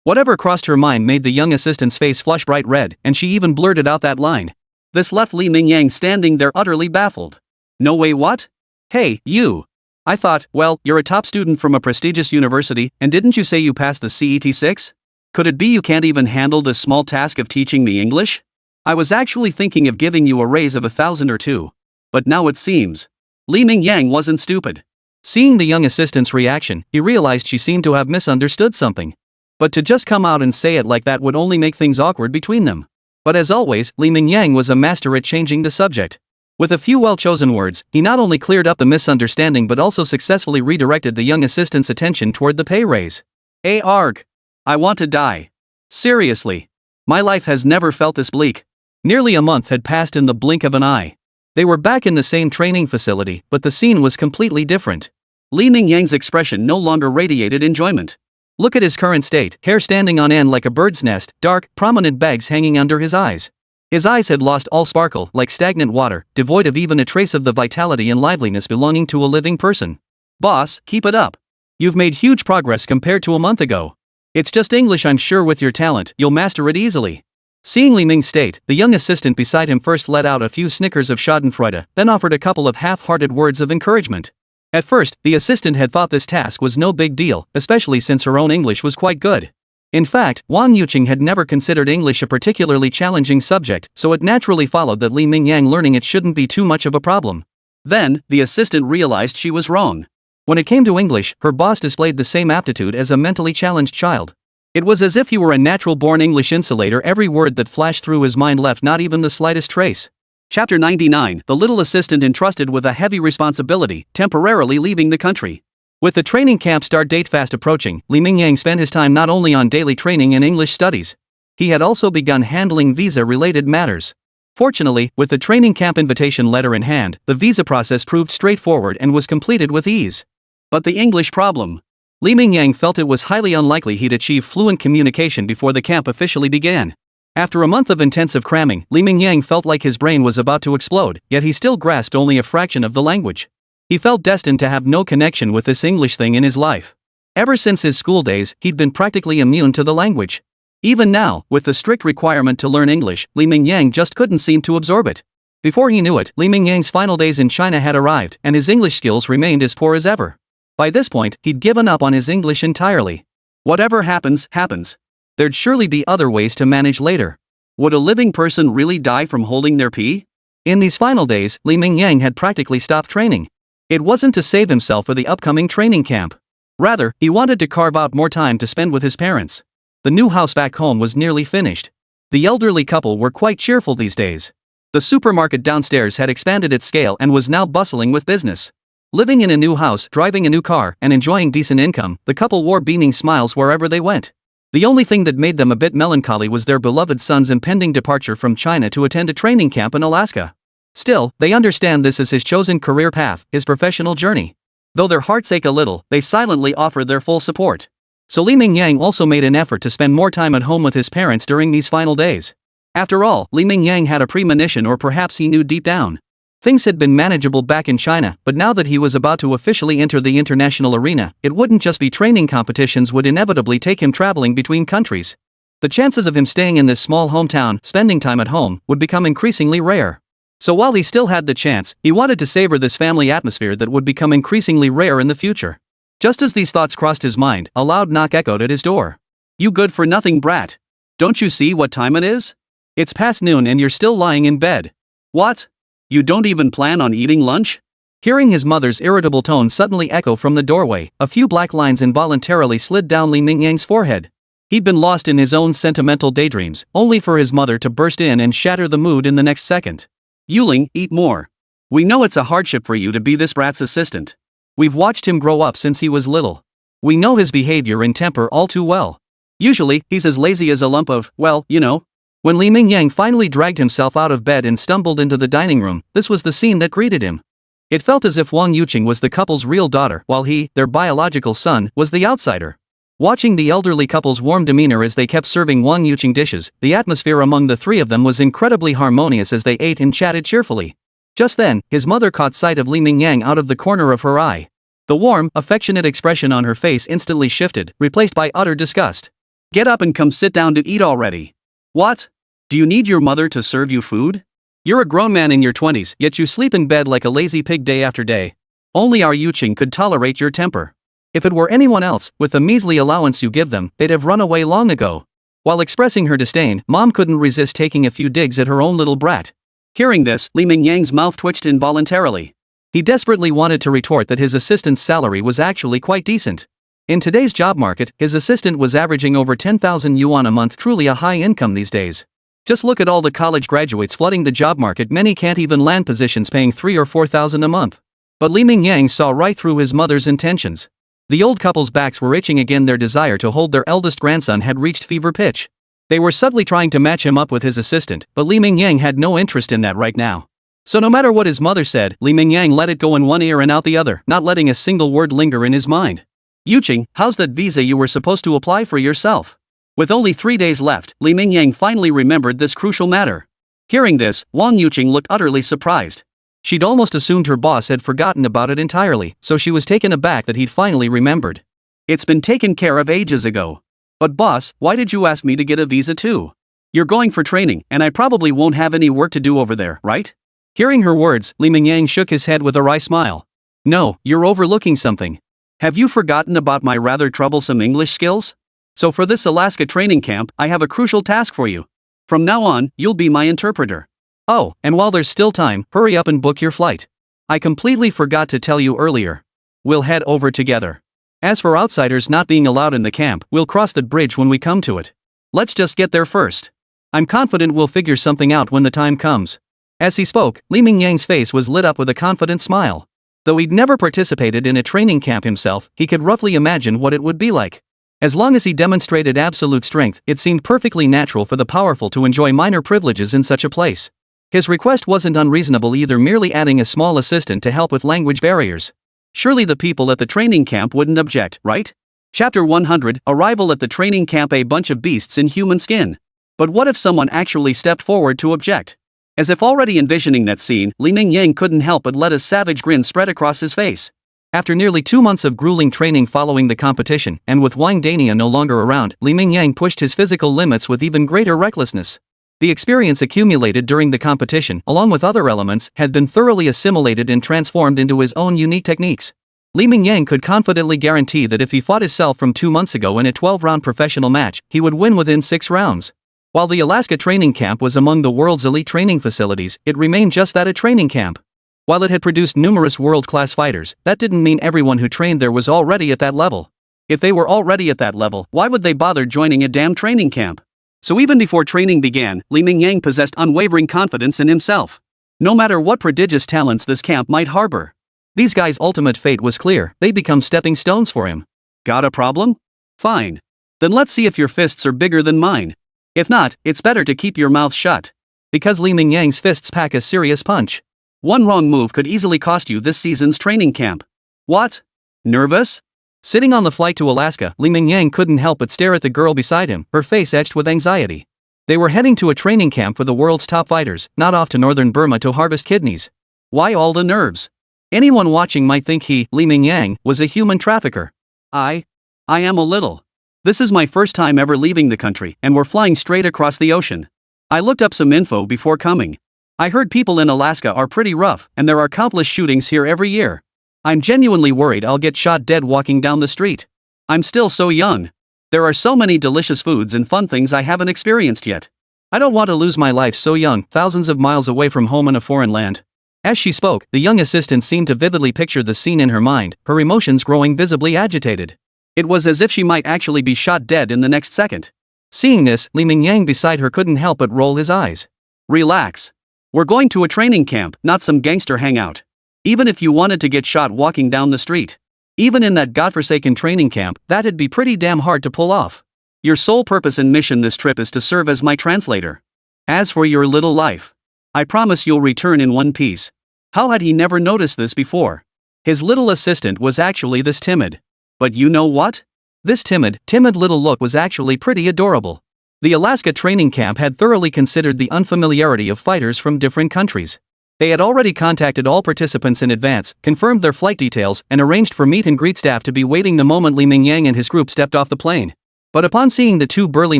Whatever crossed her mind made the young assistant's face flush bright red, and she even blurted out that line. This left Li Mingyang standing there utterly baffled. No way, what? Hey, you. I thought, well, you're a top student from a prestigious university, and didn't you say you passed the CET6? Could it be you can't even handle this small task of teaching me English? I was actually thinking of giving you a raise of 1,000 or 2. But now it seems. Li Mingyang wasn't stupid. Seeing the young assistant's reaction, he realized she seemed to have misunderstood something. But to just come out and say it like that would only make things awkward between them. But as always, Li Mingyang was a master at changing the subject. With a few well-chosen words, he not only cleared up the misunderstanding but also successfully redirected the young assistant's attention toward the pay raise. Arg. I want to die. Seriously. My life has never felt this bleak. Nearly a month had passed in the blink of an eye. They were back in the same training facility, but the scene was completely different. Li Mingyang's expression no longer radiated enjoyment. Look at his current state, hair standing on end like a bird's nest, dark, prominent bags hanging under his eyes. His eyes had lost all sparkle, like stagnant water, devoid of even a trace of the vitality and liveliness belonging to a living person. Boss, keep it up. You've made huge progress compared to a month ago. It's just English, I'm sure with your talent, you'll master it easily. Seeing Li Ming's state, the young assistant beside him first let out a few snickers of schadenfreude, then offered a couple of half-hearted words of encouragement. At first, the assistant had thought this task was no big deal, especially since her own English was quite good. In fact, Wang Yuqing had never considered English a particularly challenging subject, so it naturally followed that Li Mingyang learning it shouldn't be too much of a problem. Then, the assistant realized she was wrong. When it came to English, her boss displayed the same aptitude as a mentally challenged child. It was as if he were a natural-born English insulator. Every word that flashed through his mind left not even the slightest trace. Chapter 99, the little assistant entrusted with a heavy responsibility, temporarily leaving the country. With the training camp start date fast approaching, Li Mingyang spent his time not only on daily training and English studies. He had also begun handling visa-related matters. Fortunately, with the training camp invitation letter in hand, the visa process proved straightforward and was completed with ease. But the English problem. Li Mingyang felt it was highly unlikely he'd achieve fluent communication before the camp officially began. After a month of intensive cramming, Li Mingyang felt like his brain was about to explode, yet he still grasped only a fraction of the language. He felt destined to have no connection with this English thing in his life. Ever since his school days, he'd been practically immune to the language. Even now, with the strict requirement to learn English, Li Mingyang just couldn't seem to absorb it. Before he knew it, Li Mingyang's final days in China had arrived, and his English skills remained as poor as ever. By this point, he'd given up on his English entirely. Whatever happens, happens. There'd surely be other ways to manage later. Would a living person really die from holding their pee? In these final days, Li Mingyang had practically stopped training. It wasn't to save himself for the upcoming training camp. Rather, he wanted to carve out more time to spend with his parents. The new house back home was nearly finished. The elderly couple were quite cheerful these days. The supermarket downstairs had expanded its scale and was now bustling with business. Living in a new house, driving a new car, and enjoying decent income, the couple wore beaming smiles wherever they went. The only thing that made them a bit melancholy was their beloved son's impending departure from China to attend a training camp in Alaska. Still, they understand this is his chosen career path, his professional journey. Though their hearts ache a little, they silently offer their full support. So Li Mingyang also made an effort to spend more time at home with his parents during these final days. After all, Li Mingyang had a premonition, or perhaps he knew deep down. Things had been manageable back in China, but now that he was about to officially enter the international arena, it wouldn't just be training competitions would inevitably take him traveling between countries. The chances of him staying in this small hometown, spending time at home, would become increasingly rare. So while he still had the chance, he wanted to savor this family atmosphere that would become increasingly rare in the future. Just as these thoughts crossed his mind, a loud knock echoed at his door. "You good-for-nothing brat. Don't you see what time it is? It's past noon and you're still lying in bed. What? You don't even plan on eating lunch?" Hearing his mother's irritable tone suddenly echo from the doorway, a few black lines involuntarily slid down Li Mingyang's forehead. He'd been lost in his own sentimental daydreams, only for his mother to burst in and shatter the mood in the next second. "Yuling, eat more. We know it's a hardship for you to be this brat's assistant. We've watched him grow up since he was little. We know his behavior and temper all too well. Usually, he's as lazy as a lump of, well, you know." When Li Mingyang finally dragged himself out of bed and stumbled into the dining room, this was the scene that greeted him. It felt as if Wang Yuqing was the couple's real daughter, while he, their biological son, was the outsider. Watching the elderly couple's warm demeanor as they kept serving Wang Yuqing dishes, the atmosphere among the three of them was incredibly harmonious as they ate and chatted cheerfully. Just then, his mother caught sight of Li Mingyang out of the corner of her eye. The warm, affectionate expression on her face instantly shifted, replaced by utter disgust. "Get up and come sit down to eat already. What? Do you need your mother to serve you food? You're a grown man in your 20s, yet you sleep in bed like a lazy pig day after day. Only our Yuqing could tolerate your temper. If it were anyone else, with the measly allowance you give them, they'd have run away long ago." While expressing her disdain, Mom couldn't resist taking a few digs at her own little brat. Hearing this, Li Mingyang's mouth twitched involuntarily. He desperately wanted to retort that his assistant's salary was actually quite decent. In today's job market, his assistant was averaging over 10,000 yuan a month, truly a high income these days. Just look at all the college graduates flooding the job market, many can't even land positions paying 3,000 or 4,000 a month. But Li Mingyang saw right through his mother's intentions. The old couple's backs were itching again, their desire to hold their eldest grandson had reached fever pitch. They were subtly trying to match him up with his assistant, but Li Mingyang had no interest in that right now. So no matter what his mother said, Li Mingyang let it go in one ear and out the other, not letting a single word linger in his mind. "Yuqing, how's that visa you were supposed to apply for yourself?" With only 3 days left, Li Mingyang finally remembered this crucial matter. Hearing this, Wang Yuqing looked utterly surprised. She'd almost assumed her boss had forgotten about it entirely, so she was taken aback that he'd finally remembered. "It's been taken care of ages ago. But boss, why did you ask me to get a visa too? You're going for training, and I probably won't have any work to do over there, right?" Hearing her words, Li Mingyang shook his head with a wry smile. "No, you're overlooking something. Have you forgotten about my rather troublesome English skills? So for this Alaska training camp, I have a crucial task for you. From now on, you'll be my interpreter. Oh, and while there's still time, hurry up and book your flight. I completely forgot to tell you earlier. We'll head over together. As for outsiders not being allowed in the camp, we'll cross that bridge when we come to it. Let's just get there first. I'm confident we'll figure something out when the time comes." As he spoke, Li Mingyang's face was lit up with a confident smile. Though he'd never participated in a training camp himself, he could roughly imagine what it would be like. As long as he demonstrated absolute strength, it seemed perfectly natural for the powerful to enjoy minor privileges in such a place. His request wasn't unreasonable either, merely adding a small assistant to help with language barriers. Surely the people at the training camp wouldn't object, right? Chapter 100, Arrival at the training camp. A bunch of beasts in human skin. But what if someone actually stepped forward to object? As if already envisioning that scene, Li Mingyang couldn't help but let a savage grin spread across his face. After nearly 2 months of grueling training following the competition, and with Wang Dania no longer around, Li Mingyang pushed his physical limits with even greater recklessness. The experience accumulated during the competition, along with other elements, had been thoroughly assimilated and transformed into his own unique techniques. Li Mingyang could confidently guarantee that if he fought himself from 2 months ago in a 12-round professional match, he would win within 6 rounds. While the Alaska training camp was among the world's elite training facilities, it remained just that, a training camp. While it had produced numerous world-class fighters, that didn't mean everyone who trained there was already at that level. If they were already at that level, why would they bother joining a damn training camp? So even before training began, Li Mingyang possessed unwavering confidence in himself. No matter what prodigious talents this camp might harbor, these guys' ultimate fate was clear. They become stepping stones for him. Got a problem? Fine. Then let's see if your fists are bigger than mine. If not, it's better to keep your mouth shut. Because Li Mingyang's fists pack a serious punch. One wrong move could easily cost you this season's training camp. What? Nervous? Sitting on the flight to Alaska, Li Mingyang couldn't help but stare at the girl beside him, her face etched with anxiety. They were heading to a training camp for the world's top fighters, not off to northern Burma to harvest kidneys. Why all the nerves? Anyone watching might think he, Li Mingyang, was a human trafficker. I am a little. This is my first time ever leaving the country, and we're flying straight across the ocean. I looked up some info before coming. I heard people in Alaska are pretty rough, and there are countless shootings here every year. I'm genuinely worried I'll get shot dead walking down the street. I'm still so young. There are so many delicious foods and fun things I haven't experienced yet. I don't want to lose my life so young, thousands of miles away from home in a foreign land. As she spoke, the young assistant seemed to vividly picture the scene in her mind, her emotions growing visibly agitated. It was as if she might actually be shot dead in the next second. Seeing this, Li Mingyang beside her couldn't help but roll his eyes. Relax. We're going to a training camp, not some gangster hangout. Even if you wanted to get shot walking down the street, even in that godforsaken training camp, that'd be pretty damn hard to pull off. Your sole purpose and mission this trip is to serve as my translator. As for your little life, I promise you'll return in one piece. How had he never noticed this before? His little assistant was actually this timid. But you know what? This timid little look was actually pretty adorable. The Alaska training camp had thoroughly considered the unfamiliarity of fighters from different countries. They had already contacted all participants in advance, confirmed their flight details, and arranged for meet and greet staff to be waiting the moment Li Mingyang and his group stepped off the plane. But upon seeing the two burly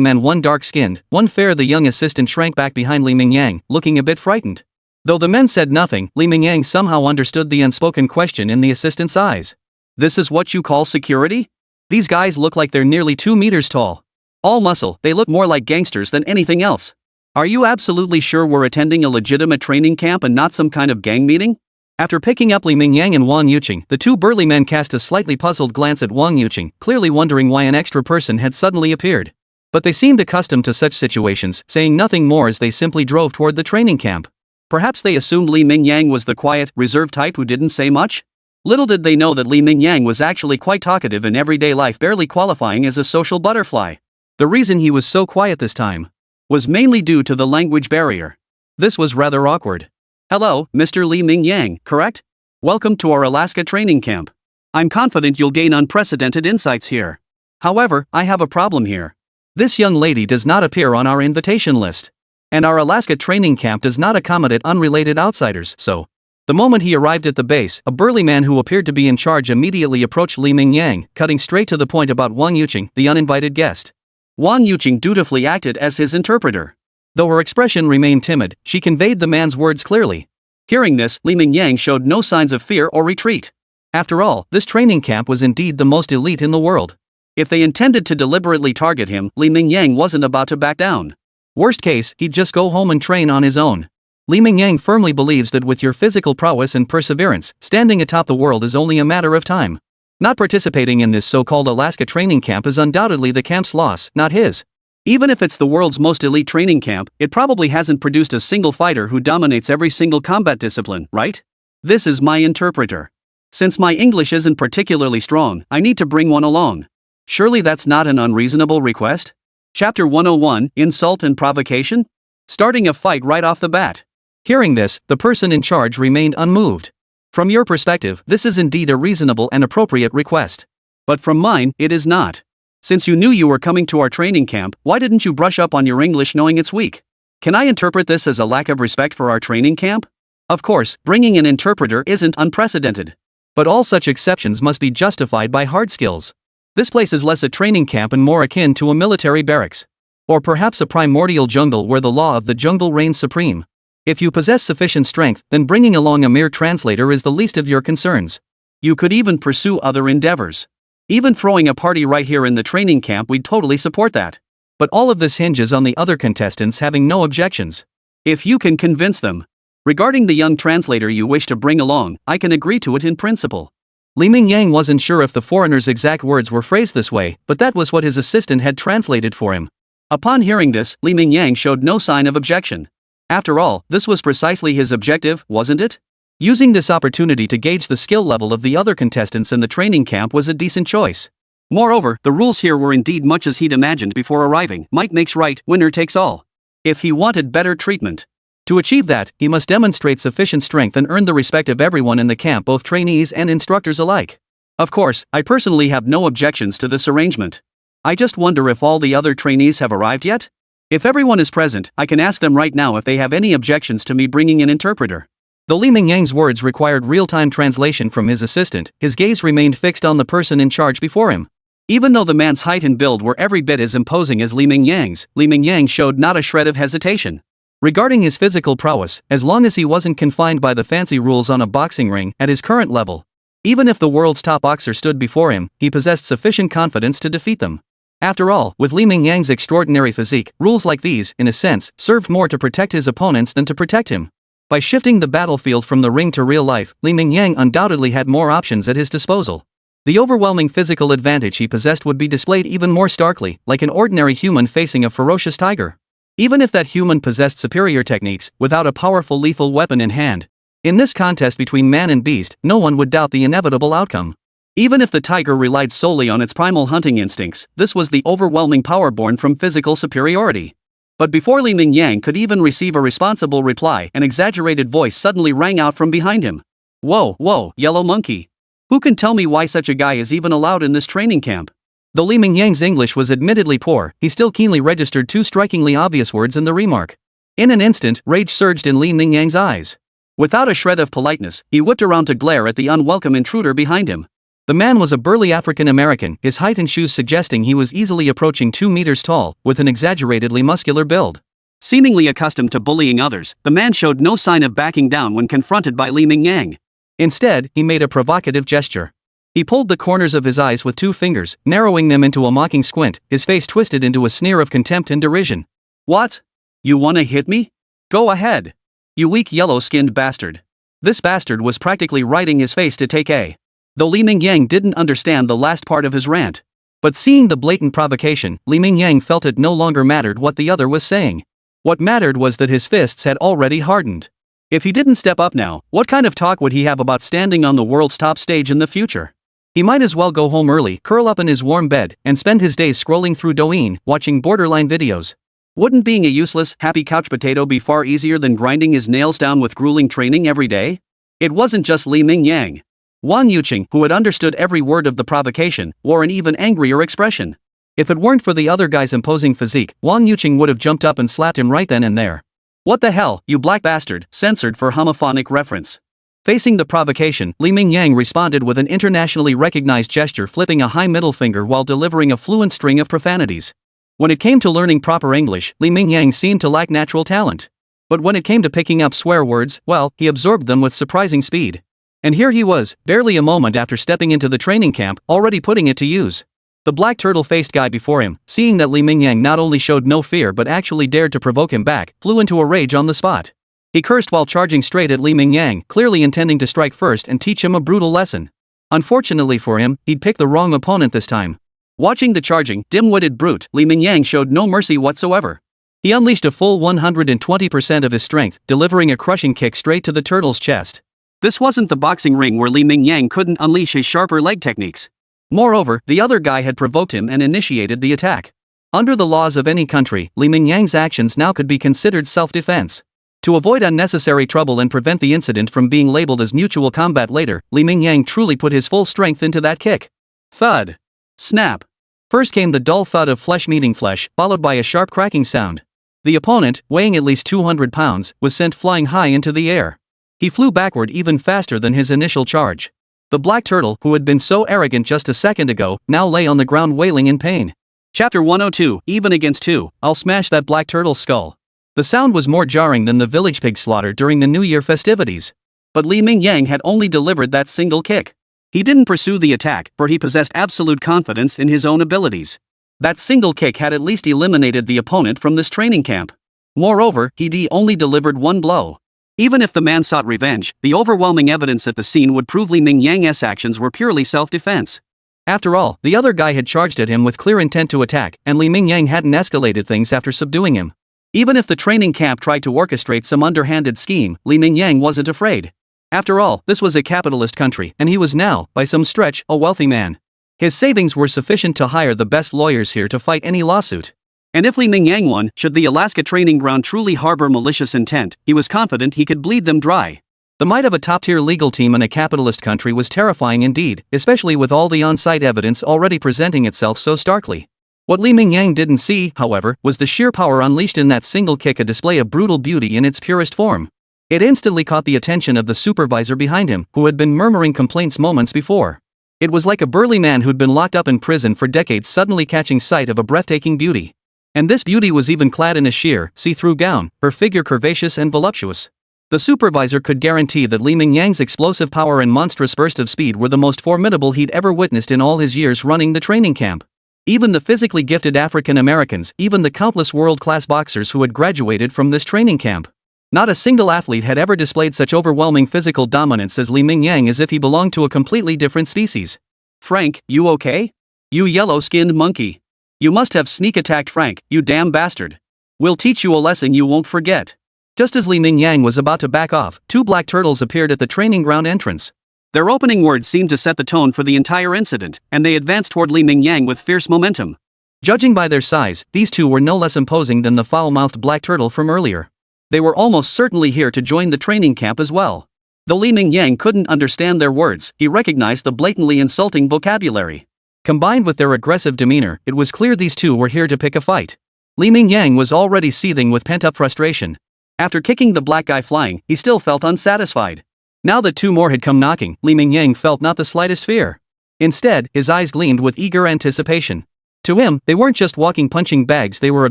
men, one dark-skinned, one fair, the young assistant shrank back behind Li Mingyang, looking a bit frightened. Though the men said nothing, Li Mingyang somehow understood the unspoken question in the assistant's eyes. This is what you call security? These guys look like they're nearly 2 meters tall. All muscle, they look more like gangsters than anything else. Are you absolutely sure we're attending a legitimate training camp and not some kind of gang meeting? After picking up Li Mingyang and Wang Yuqing, the two burly men cast a slightly puzzled glance at Wang Yuqing, clearly wondering why an extra person had suddenly appeared. But they seemed accustomed to such situations, saying nothing more as they simply drove toward the training camp. Perhaps they assumed Li Mingyang was the quiet, reserved type who didn't say much? Little did they know that Li Mingyang was actually quite talkative in everyday life, barely qualifying as a social butterfly. The reason he was so quiet this time was mainly due to the language barrier. This was rather awkward. Hello, Mr. Li Mingyang, correct? Welcome to our Alaska training camp. I'm confident you'll gain unprecedented insights here. However, I have a problem here. This young lady does not appear on our invitation list. And our Alaska training camp does not accommodate unrelated outsiders, so. The moment he arrived at the base, a burly man who appeared to be in charge immediately approached Li Mingyang, cutting straight to the point about Wang Yuqing, the uninvited guest. Wang Yuqing dutifully acted as his interpreter. Though her expression remained timid, she conveyed the man's words clearly. Hearing this, Li Mingyang showed no signs of fear or retreat. After all, this training camp was indeed the most elite in the world. If they intended to deliberately target him, Li Mingyang wasn't about to back down. Worst case, he'd just go home and train on his own. Li Mingyang firmly believes that with your physical prowess and perseverance, standing atop the world is only a matter of time. Not participating in this so-called Alaska training camp is undoubtedly the camp's loss, not his. Even if it's the world's most elite training camp, it probably hasn't produced a single fighter who dominates every single combat discipline, right? This is my interpreter. Since my English isn't particularly strong, I need to bring one along. Surely that's not an unreasonable request? Chapter 101, Insult and Provocation? Starting a fight right off the bat. Hearing this, the person in charge remained unmoved. From your perspective, this is indeed a reasonable and appropriate request. But from mine, it is not. Since you knew you were coming to our training camp, why didn't you brush up on your English knowing it's weak? Can I interpret this as a lack of respect for our training camp? Of course, bringing an interpreter isn't unprecedented. But all such exceptions must be justified by hard skills. This place is less a training camp and more akin to a military barracks. Or perhaps a primordial jungle where the law of the jungle reigns supreme. If you possess sufficient strength, then bringing along a mere translator is the least of your concerns. You could even pursue other endeavors. Even throwing a party right here in the training camp, we'd totally support that. But all of this hinges on the other contestants having no objections. If you can convince them. Regarding the young translator you wish to bring along, I can agree to it in principle. Li Mingyang wasn't sure if the foreigner's exact words were phrased this way, but that was what his assistant had translated for him. Upon hearing this, Li Mingyang showed no sign of objection. After all, this was precisely his objective, wasn't it? Using this opportunity to gauge the skill level of the other contestants in the training camp was a decent choice. Moreover, the rules here were indeed much as he'd imagined before arriving. Might makes right, winner takes all. If he wanted better treatment. To achieve that, he must demonstrate sufficient strength and earn the respect of everyone in the camp, both trainees and instructors alike. Of course, I personally have no objections to this arrangement. I just wonder if all the other trainees have arrived yet? If everyone is present, I can ask them right now if they have any objections to me bringing an interpreter. Though Li Mingyang's words required real-time translation from his assistant, his gaze remained fixed on the person in charge before him. Even though the man's height and build were every bit as imposing as Li Mingyang's, Li Mingyang showed not a shred of hesitation. Regarding his physical prowess, as long as he wasn't confined by the fancy rules on a boxing ring at his current level. Even if the world's top boxer stood before him, he possessed sufficient confidence to defeat them. After all, with Li Mingyang's extraordinary physique, rules like these, in a sense, served more to protect his opponents than to protect him. By shifting the battlefield from the ring to real life, Li Mingyang undoubtedly had more options at his disposal. The overwhelming physical advantage he possessed would be displayed even more starkly, like an ordinary human facing a ferocious tiger. Even if that human possessed superior techniques, without a powerful lethal weapon in hand. In this contest between man and beast, no one would doubt the inevitable outcome. Even if the tiger relied solely on its primal hunting instincts, this was the overwhelming power born from physical superiority. But before Li Mingyang could even receive a responsible reply, an exaggerated voice suddenly rang out from behind him. Whoa, yellow monkey. Who can tell me why such a guy is even allowed in this training camp? Though Li Mingyang's English was admittedly poor, he still keenly registered two strikingly obvious words in the remark. In an instant, rage surged in Li Mingyang's eyes. Without a shred of politeness, he whipped around to glare at the unwelcome intruder behind him. The man was a burly African American, his height and shoes suggesting he was easily approaching 2 meters tall, with an exaggeratedly muscular build. Seemingly accustomed to bullying others, the man showed no sign of backing down when confronted by Li Mingyang. Instead, he made a provocative gesture. He pulled the corners of his eyes with 2 fingers, narrowing them into a mocking squint, his face twisted into a sneer of contempt and derision. What? You wanna hit me? Go ahead. You weak yellow-skinned bastard. This bastard was practically writing his face to take a. Though Li Mingyang didn't understand the last part of his rant. But seeing the blatant provocation, Li Mingyang felt it no longer mattered what the other was saying. What mattered was that his fists had already hardened. If he didn't step up now, what kind of talk would he have about standing on the world's top stage in the future? He might as well go home early, curl up in his warm bed, and spend his days scrolling through Douyin, watching borderline videos. Wouldn't being a useless, happy couch potato be far easier than grinding his nails down with grueling training every day? It wasn't just Li Mingyang. Wang Yuqing, who had understood every word of the provocation, wore an even angrier expression. If it weren't for the other guy's imposing physique, Wang Yuqing would have jumped up and slapped him right then and there. What the hell, you black bastard, censored for homophonic reference. Facing the provocation, Li Mingyang responded with an internationally recognized gesture, flipping a high middle finger while delivering a fluent string of profanities. When it came to learning proper English, Li Mingyang seemed to lack natural talent. But when it came to picking up swear words, well, he absorbed them with surprising speed. And here he was, barely a moment after stepping into the training camp, already putting it to use. The black turtle-faced guy before him, seeing that Li Mingyang not only showed no fear but actually dared to provoke him back, flew into a rage on the spot. He cursed while charging straight at Li Mingyang, clearly intending to strike first and teach him a brutal lesson. Unfortunately for him, he'd picked the wrong opponent this time. Watching the charging, dim-witted brute, Li Mingyang showed no mercy whatsoever. He unleashed a full 120% of his strength, delivering a crushing kick straight to the turtle's chest. This wasn't the boxing ring where Li Mingyang couldn't unleash his sharper leg techniques. Moreover, the other guy had provoked him and initiated the attack. Under the laws of any country, Li Mingyang's actions now could be considered self-defense. To avoid unnecessary trouble and prevent the incident from being labeled as mutual combat later, Li Mingyang truly put his full strength into that kick. Thud. Snap. First came the dull thud of flesh meeting flesh, followed by a sharp cracking sound. The opponent, weighing at least 200 pounds, was sent flying high into the air. He flew backward even faster than his initial charge. The black turtle, who had been so arrogant just a second ago, now lay on the ground wailing in pain. Chapter 102, Even Against 2, I'll smash that black turtle's skull. The sound was more jarring than the village pig slaughter during the New Year festivities. But Li Mingyang had only delivered that single kick. He didn't pursue the attack, for he possessed absolute confidence in his own abilities. That single kick had at least eliminated the opponent from this training camp. Moreover, he only delivered one blow. Even if the man sought revenge, the overwhelming evidence at the scene would prove Li Mingyang's actions were purely self-defense. After all, the other guy had charged at him with clear intent to attack, and Li Mingyang hadn't escalated things after subduing him. Even if the training camp tried to orchestrate some underhanded scheme, Li Mingyang wasn't afraid. After all, this was a capitalist country, and he was now, by some stretch, a wealthy man. His savings were sufficient to hire the best lawyers here to fight any lawsuit. And if Li Mingyang won, should the Alaska training ground truly harbor malicious intent, he was confident he could bleed them dry. The might of a top-tier legal team in a capitalist country was terrifying indeed, especially with all the on-site evidence already presenting itself so starkly. What Li Mingyang didn't see, however, was the sheer power unleashed in that single kick, a display of brutal beauty in its purest form. It instantly caught the attention of the supervisor behind him, who had been murmuring complaints moments before. It was like a burly man who'd been locked up in prison for decades suddenly catching sight of a breathtaking beauty. And this beauty was even clad in a sheer, see-through gown, her figure curvaceous and voluptuous. The supervisor could guarantee that Li Mingyang's explosive power and monstrous burst of speed were the most formidable he'd ever witnessed in all his years running the training camp. Even the physically gifted African Americans, even the countless world-class boxers who had graduated from this training camp. Not a single athlete had ever displayed such overwhelming physical dominance as Li Mingyang, as if he belonged to a completely different species. "Frank, you okay? You yellow-skinned monkey. You must have sneak-attacked Frank, you damn bastard. We'll teach you a lesson you won't forget." Just as Li Mingyang was about to back off, two black turtles appeared at the training ground entrance. Their opening words seemed to set the tone for the entire incident, and they advanced toward Li Mingyang with fierce momentum. Judging by their size, these two were no less imposing than the foul-mouthed black turtle from earlier. They were almost certainly here to join the training camp as well. Though Li Mingyang couldn't understand their words, he recognized the blatantly insulting vocabulary. Combined with their aggressive demeanor, it was clear these two were here to pick a fight. Li Mingyang was already seething with pent-up frustration. After kicking the black guy flying, he still felt unsatisfied. Now that two more had come knocking, Li Mingyang felt not the slightest fear. Instead, his eyes gleamed with eager anticipation. To him, they weren't just walking punching bags, they were a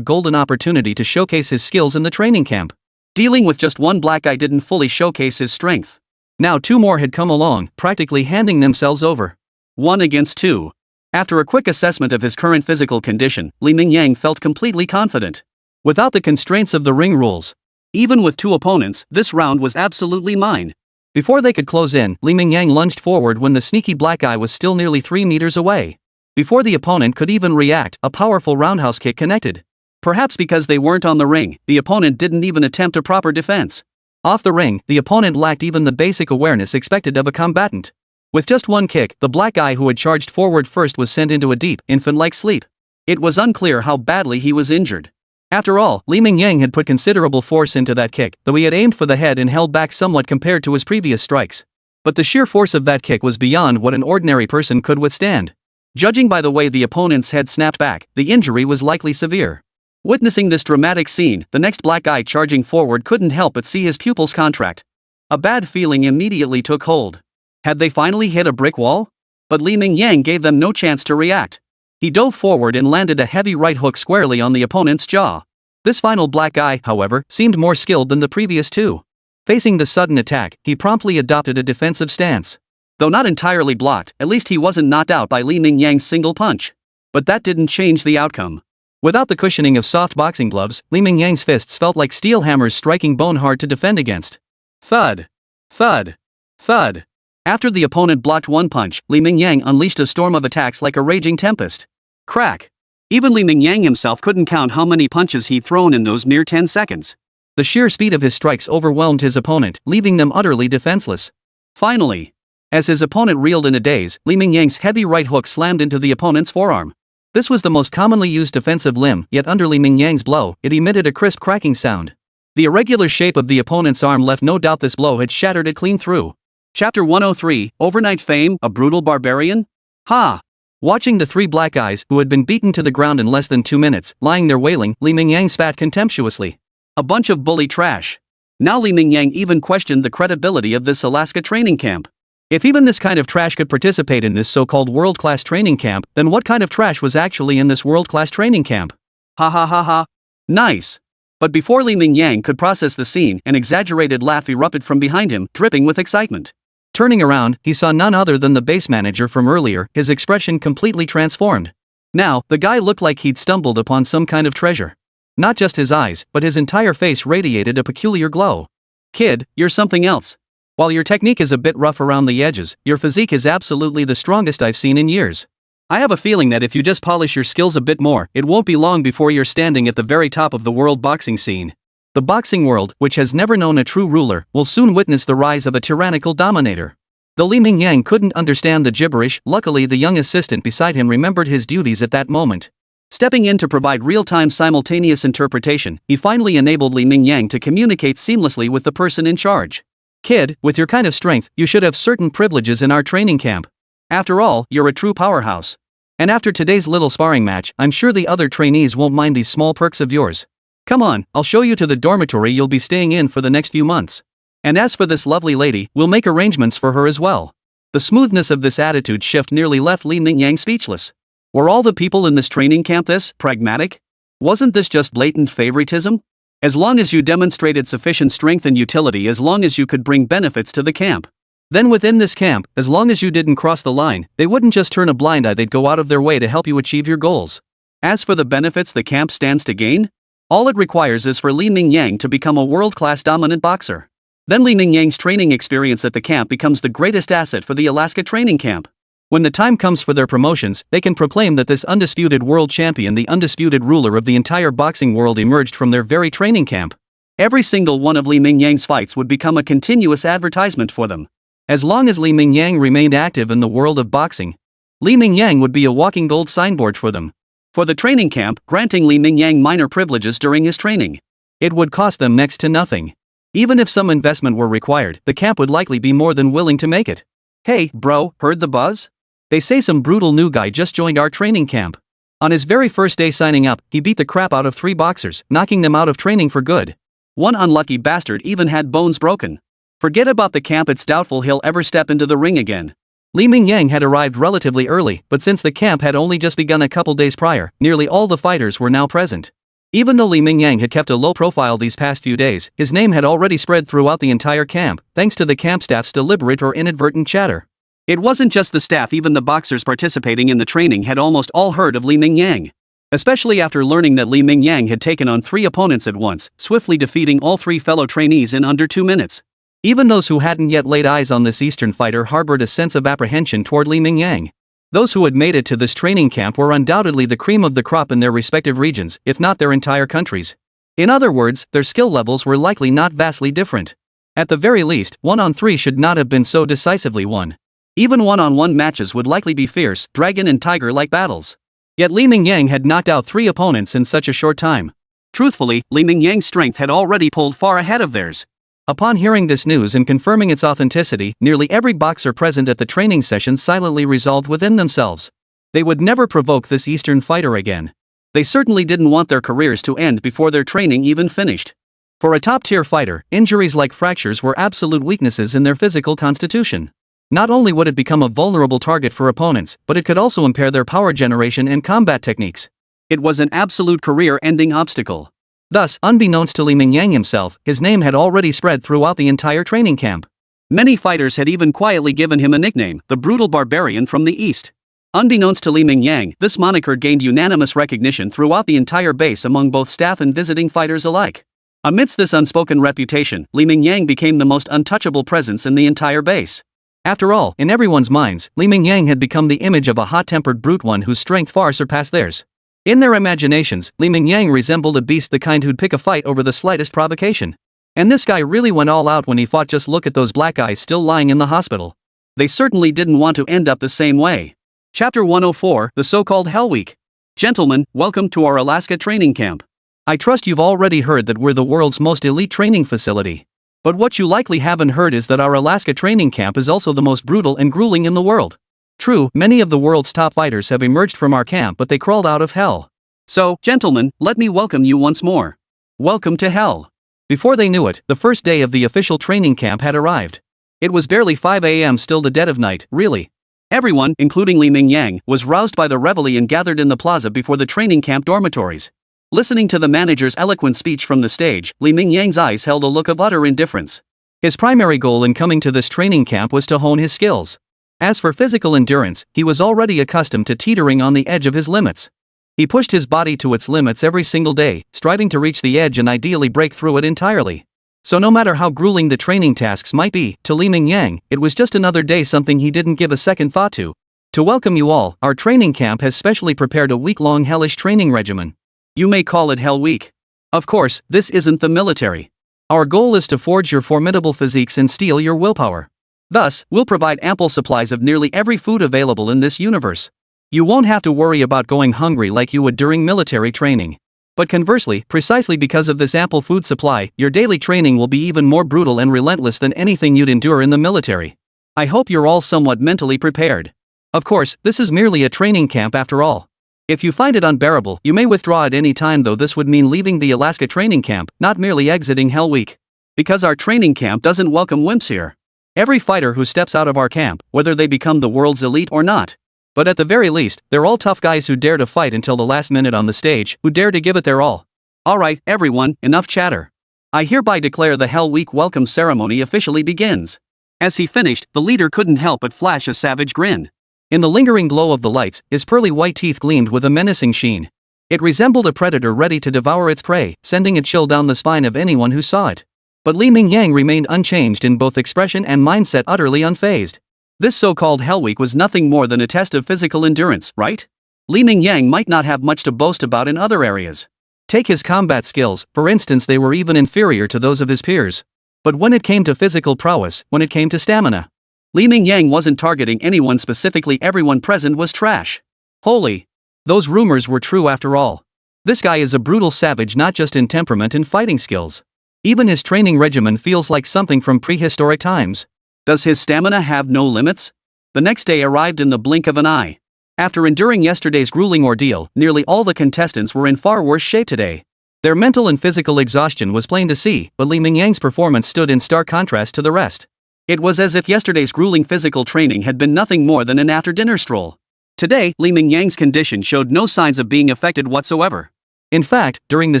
golden opportunity to showcase his skills in the training camp. Dealing with just one black guy didn't fully showcase his strength. Now two more had come along, practically handing themselves over. 1 against 2. After a quick assessment of his current physical condition, Li Mingyang felt completely confident. Without the constraints of the ring rules. Even with two opponents, this round was absolutely mine. Before they could close in, Li Mingyang lunged forward when the sneaky black guy was still nearly 3 meters away. Before the opponent could even react, a powerful roundhouse kick connected. Perhaps because they weren't on the ring, the opponent didn't even attempt a proper defense. Off the ring, the opponent lacked even the basic awareness expected of a combatant. With just one kick, the black guy who had charged forward first was sent into a deep, infant-like sleep. It was unclear how badly he was injured. After all, Li Mingyang had put considerable force into that kick, though he had aimed for the head and held back somewhat compared to his previous strikes. But the sheer force of that kick was beyond what an ordinary person could withstand. Judging by the way the opponent's head snapped back, the injury was likely severe. Witnessing this dramatic scene, the next black guy charging forward couldn't help but see his pupils contract. A bad feeling immediately took hold. Had they finally hit a brick wall? But Li Mingyang gave them no chance to react. He dove forward and landed a heavy right hook squarely on the opponent's jaw. This final black guy, however, seemed more skilled than the previous two. Facing the sudden attack, he promptly adopted a defensive stance. Though not entirely blocked, at least he wasn't knocked out by Li Mingyang's single punch. But that didn't change the outcome. Without the cushioning of soft boxing gloves, Li Mingyang's fists felt like steel hammers striking bone hard to defend against. Thud. Thud. Thud. After the opponent blocked one punch, Li Mingyang unleashed a storm of attacks like a raging tempest. Crack. Even Li Mingyang himself couldn't count how many punches he'd thrown in those mere 10 seconds. The sheer speed of his strikes overwhelmed his opponent, leaving them utterly defenseless. Finally, as his opponent reeled in a daze, Li Mingyang's heavy right hook slammed into the opponent's forearm. This was the most commonly used defensive limb, yet under Li Mingyang's blow, it emitted a crisp cracking sound. The irregular shape of the opponent's arm left no doubt this blow had shattered it clean through. Chapter 103, Overnight Fame, a Brutal Barbarian? Ha! Watching the three black guys, who had been beaten to the ground in less than 2 minutes, lying there wailing, Li Mingyang spat contemptuously. A bunch of bully trash. Now Li Mingyang even questioned the credibility of this Alaska training camp. If even this kind of trash could participate in this so-called world-class training camp, then what kind of trash was actually in this world-class training camp? Ha ha ha ha. Nice. But before Li Mingyang could process the scene, an exaggerated laugh erupted from behind him, dripping with excitement. Turning around, he saw none other than the base manager from earlier, his expression completely transformed. Now, the guy looked like he'd stumbled upon some kind of treasure. Not just his eyes, but his entire face radiated a peculiar glow. Kid, you're something else. While your technique is a bit rough around the edges, your physique is absolutely the strongest I've seen in years. I have a feeling that if you just polish your skills a bit more, it won't be long before you're standing at the very top of the world boxing scene. The boxing world, which has never known a true ruler, will soon witness the rise of a tyrannical dominator. Though Mingyang couldn't understand the gibberish, luckily the young assistant beside him remembered his duties at that moment. Stepping in to provide real-time simultaneous interpretation, he finally enabled Mingyang to communicate seamlessly with the person in charge. Kid, with your kind of strength, you should have certain privileges in our training camp. After all, you're a true powerhouse. And after today's little sparring match, I'm sure the other trainees won't mind these small perks of yours. Come on, I'll show you to the dormitory you'll be staying in for the next few months. And as for this lovely lady, we'll make arrangements for her as well. The smoothness of this attitude shift nearly left Mingyang speechless. Were all the people in this training camp this pragmatic? Wasn't this just blatant favoritism? As long as you demonstrated sufficient strength and utility, as long as you could bring benefits to the camp. Then within this camp, as long as you didn't cross the line, they wouldn't just turn a blind eye, they'd go out of their way to help you achieve your goals. As for the benefits the camp stands to gain, all it requires is for Mingyang to become a world-class dominant boxer. Then Mingyang's training experience at the camp becomes the greatest asset for the Alaska training camp. When the time comes for their promotions, they can proclaim that this undisputed world champion, the undisputed ruler of the entire boxing world, emerged from their very training camp. Every single one of Mingyang's fights would become a continuous advertisement for them. As long as Mingyang remained active in the world of boxing, Mingyang would be a walking gold signboard for them. For the training camp, granting Mingyang minor privileges during his training, it would cost them next to nothing. Even if some investment were required, the camp would likely be more than willing to make it. Hey, bro, heard the buzz? They say some brutal new guy just joined our training camp. On his very first day signing up, he beat the crap out of 3 boxers, knocking them out of training for good. One unlucky bastard even had bones broken. Forget about the camp, it's doubtful he'll ever step into the ring again. Mingyang had arrived relatively early, but since the camp had only just begun a couple days prior, nearly all the fighters were now present. Even though Mingyang had kept a low profile these past few days, his name had already spread throughout the entire camp, thanks to the camp staff's deliberate or inadvertent chatter. It wasn't just the staff, even the boxers participating in the training had almost all heard of Mingyang. Especially after learning that Mingyang had taken on 3 opponents at once, swiftly defeating all 3 fellow trainees in under 2 minutes. Even those who hadn't yet laid eyes on this Eastern fighter harbored a sense of apprehension toward Mingyang. Those who had made it to this training camp were undoubtedly the cream of the crop in their respective regions, if not their entire countries. In other words, their skill levels were likely not vastly different. At the very least, 1-on-3 should not have been so decisively won. Even 1-on-1 matches would likely be fierce, dragon and tiger-like battles. Yet Mingyang had knocked out 3 opponents in such a short time. Truthfully, Mingyang's strength had already pulled far ahead of theirs. Upon hearing this news and confirming its authenticity, nearly every boxer present at the training session silently resolved within themselves. They would never provoke this Eastern fighter again. They certainly didn't want their careers to end before their training even finished. For a top-tier fighter, injuries like fractures were absolute weaknesses in their physical constitution. Not only would it become a vulnerable target for opponents, but it could also impair their power generation and combat techniques. It was an absolute career-ending obstacle. Thus, unbeknownst to Mingyang himself, his name had already spread throughout the entire training camp. Many fighters had even quietly given him a nickname, the brutal barbarian from the East. Unbeknownst to Mingyang, this moniker gained unanimous recognition throughout the entire base among both staff and visiting fighters alike. Amidst this unspoken reputation, Mingyang became the most untouchable presence in the entire base. After all, in everyone's minds, Mingyang had become the image of a hot-tempered brute, one whose strength far surpassed theirs. In their imaginations, Mingyang resembled a beast, the kind who'd pick a fight over the slightest provocation. And this guy really went all out when he fought. Just look at those black eyes still lying in the hospital. They certainly didn't want to end up the same way. Chapter 104, the so-called Hell Week. Gentlemen, welcome to our Alaska training camp. I trust you've already heard that we're the world's most elite training facility. But what you likely haven't heard is that our Alaska training camp is also the most brutal and grueling in the world. True, many of the world's top fighters have emerged from our camp, but they crawled out of hell. So, gentlemen, let me welcome you once more. Welcome to hell. Before they knew it, the first day of the official training camp had arrived. It was barely 5 a.m., still the dead of night, really. Everyone, including Mingyang, was roused by the reveille and gathered in the plaza before the training camp dormitories. Listening to the manager's eloquent speech from the stage, Mingyang's eyes held a look of utter indifference. His primary goal in coming to this training camp was to hone his skills. As for physical endurance, he was already accustomed to teetering on the edge of his limits. He pushed his body to its limits every single day, striving to reach the edge and ideally break through it entirely. So no matter how grueling the training tasks might be, to Li Mingyang, it was just another day, something he didn't give a second thought to. To welcome you all, our training camp has specially prepared a week-long hellish training regimen. You may call it Hell Week. Of course, this isn't the military. Our goal is to forge your formidable physiques and steel your willpower. Thus, we'll provide ample supplies of nearly every food available in this universe. You won't have to worry about going hungry like you would during military training. But conversely, precisely because of this ample food supply, your daily training will be even more brutal and relentless than anything you'd endure in the military. I hope you're all somewhat mentally prepared. Of course, this is merely a training camp after all. If you find it unbearable, you may withdraw at any time, though this would mean leaving the Alaska training camp, not merely exiting Hell Week. Because our training camp doesn't welcome wimps here. Every fighter who steps out of our camp, whether they become the world's elite or not. But at the very least, they're all tough guys who dare to fight until the last minute on the stage, who dare to give it their all. Alright, everyone, enough chatter. I hereby declare the Hell Week welcome ceremony officially begins. As he finished, the leader couldn't help but flash a savage grin. In the lingering glow of the lights, his pearly white teeth gleamed with a menacing sheen. It resembled a predator ready to devour its prey, sending a chill down the spine of anyone who saw it. But Li Mingyang remained unchanged in both expression and mindset, utterly unfazed. This so-called Hell Week was nothing more than a test of physical endurance, right? Li Mingyang might not have much to boast about in other areas. Take his combat skills, for instance, they were even inferior to those of his peers. But when it came to physical prowess, when it came to stamina, Li Mingyang wasn't targeting anyone specifically, everyone present was trash. Holy! Those rumors were true after all. This guy is a brutal savage, not just in temperament and fighting skills. Even his training regimen feels like something from prehistoric times. Does his stamina have no limits? The next day arrived in the blink of an eye. After enduring yesterday's grueling ordeal, nearly all the contestants were in far worse shape today. Their mental and physical exhaustion was plain to see, but Li Mingyang's performance stood in stark contrast to the rest. It was as if yesterday's grueling physical training had been nothing more than an after-dinner stroll. Today, Li Mingyang's condition showed no signs of being affected whatsoever. In fact, during the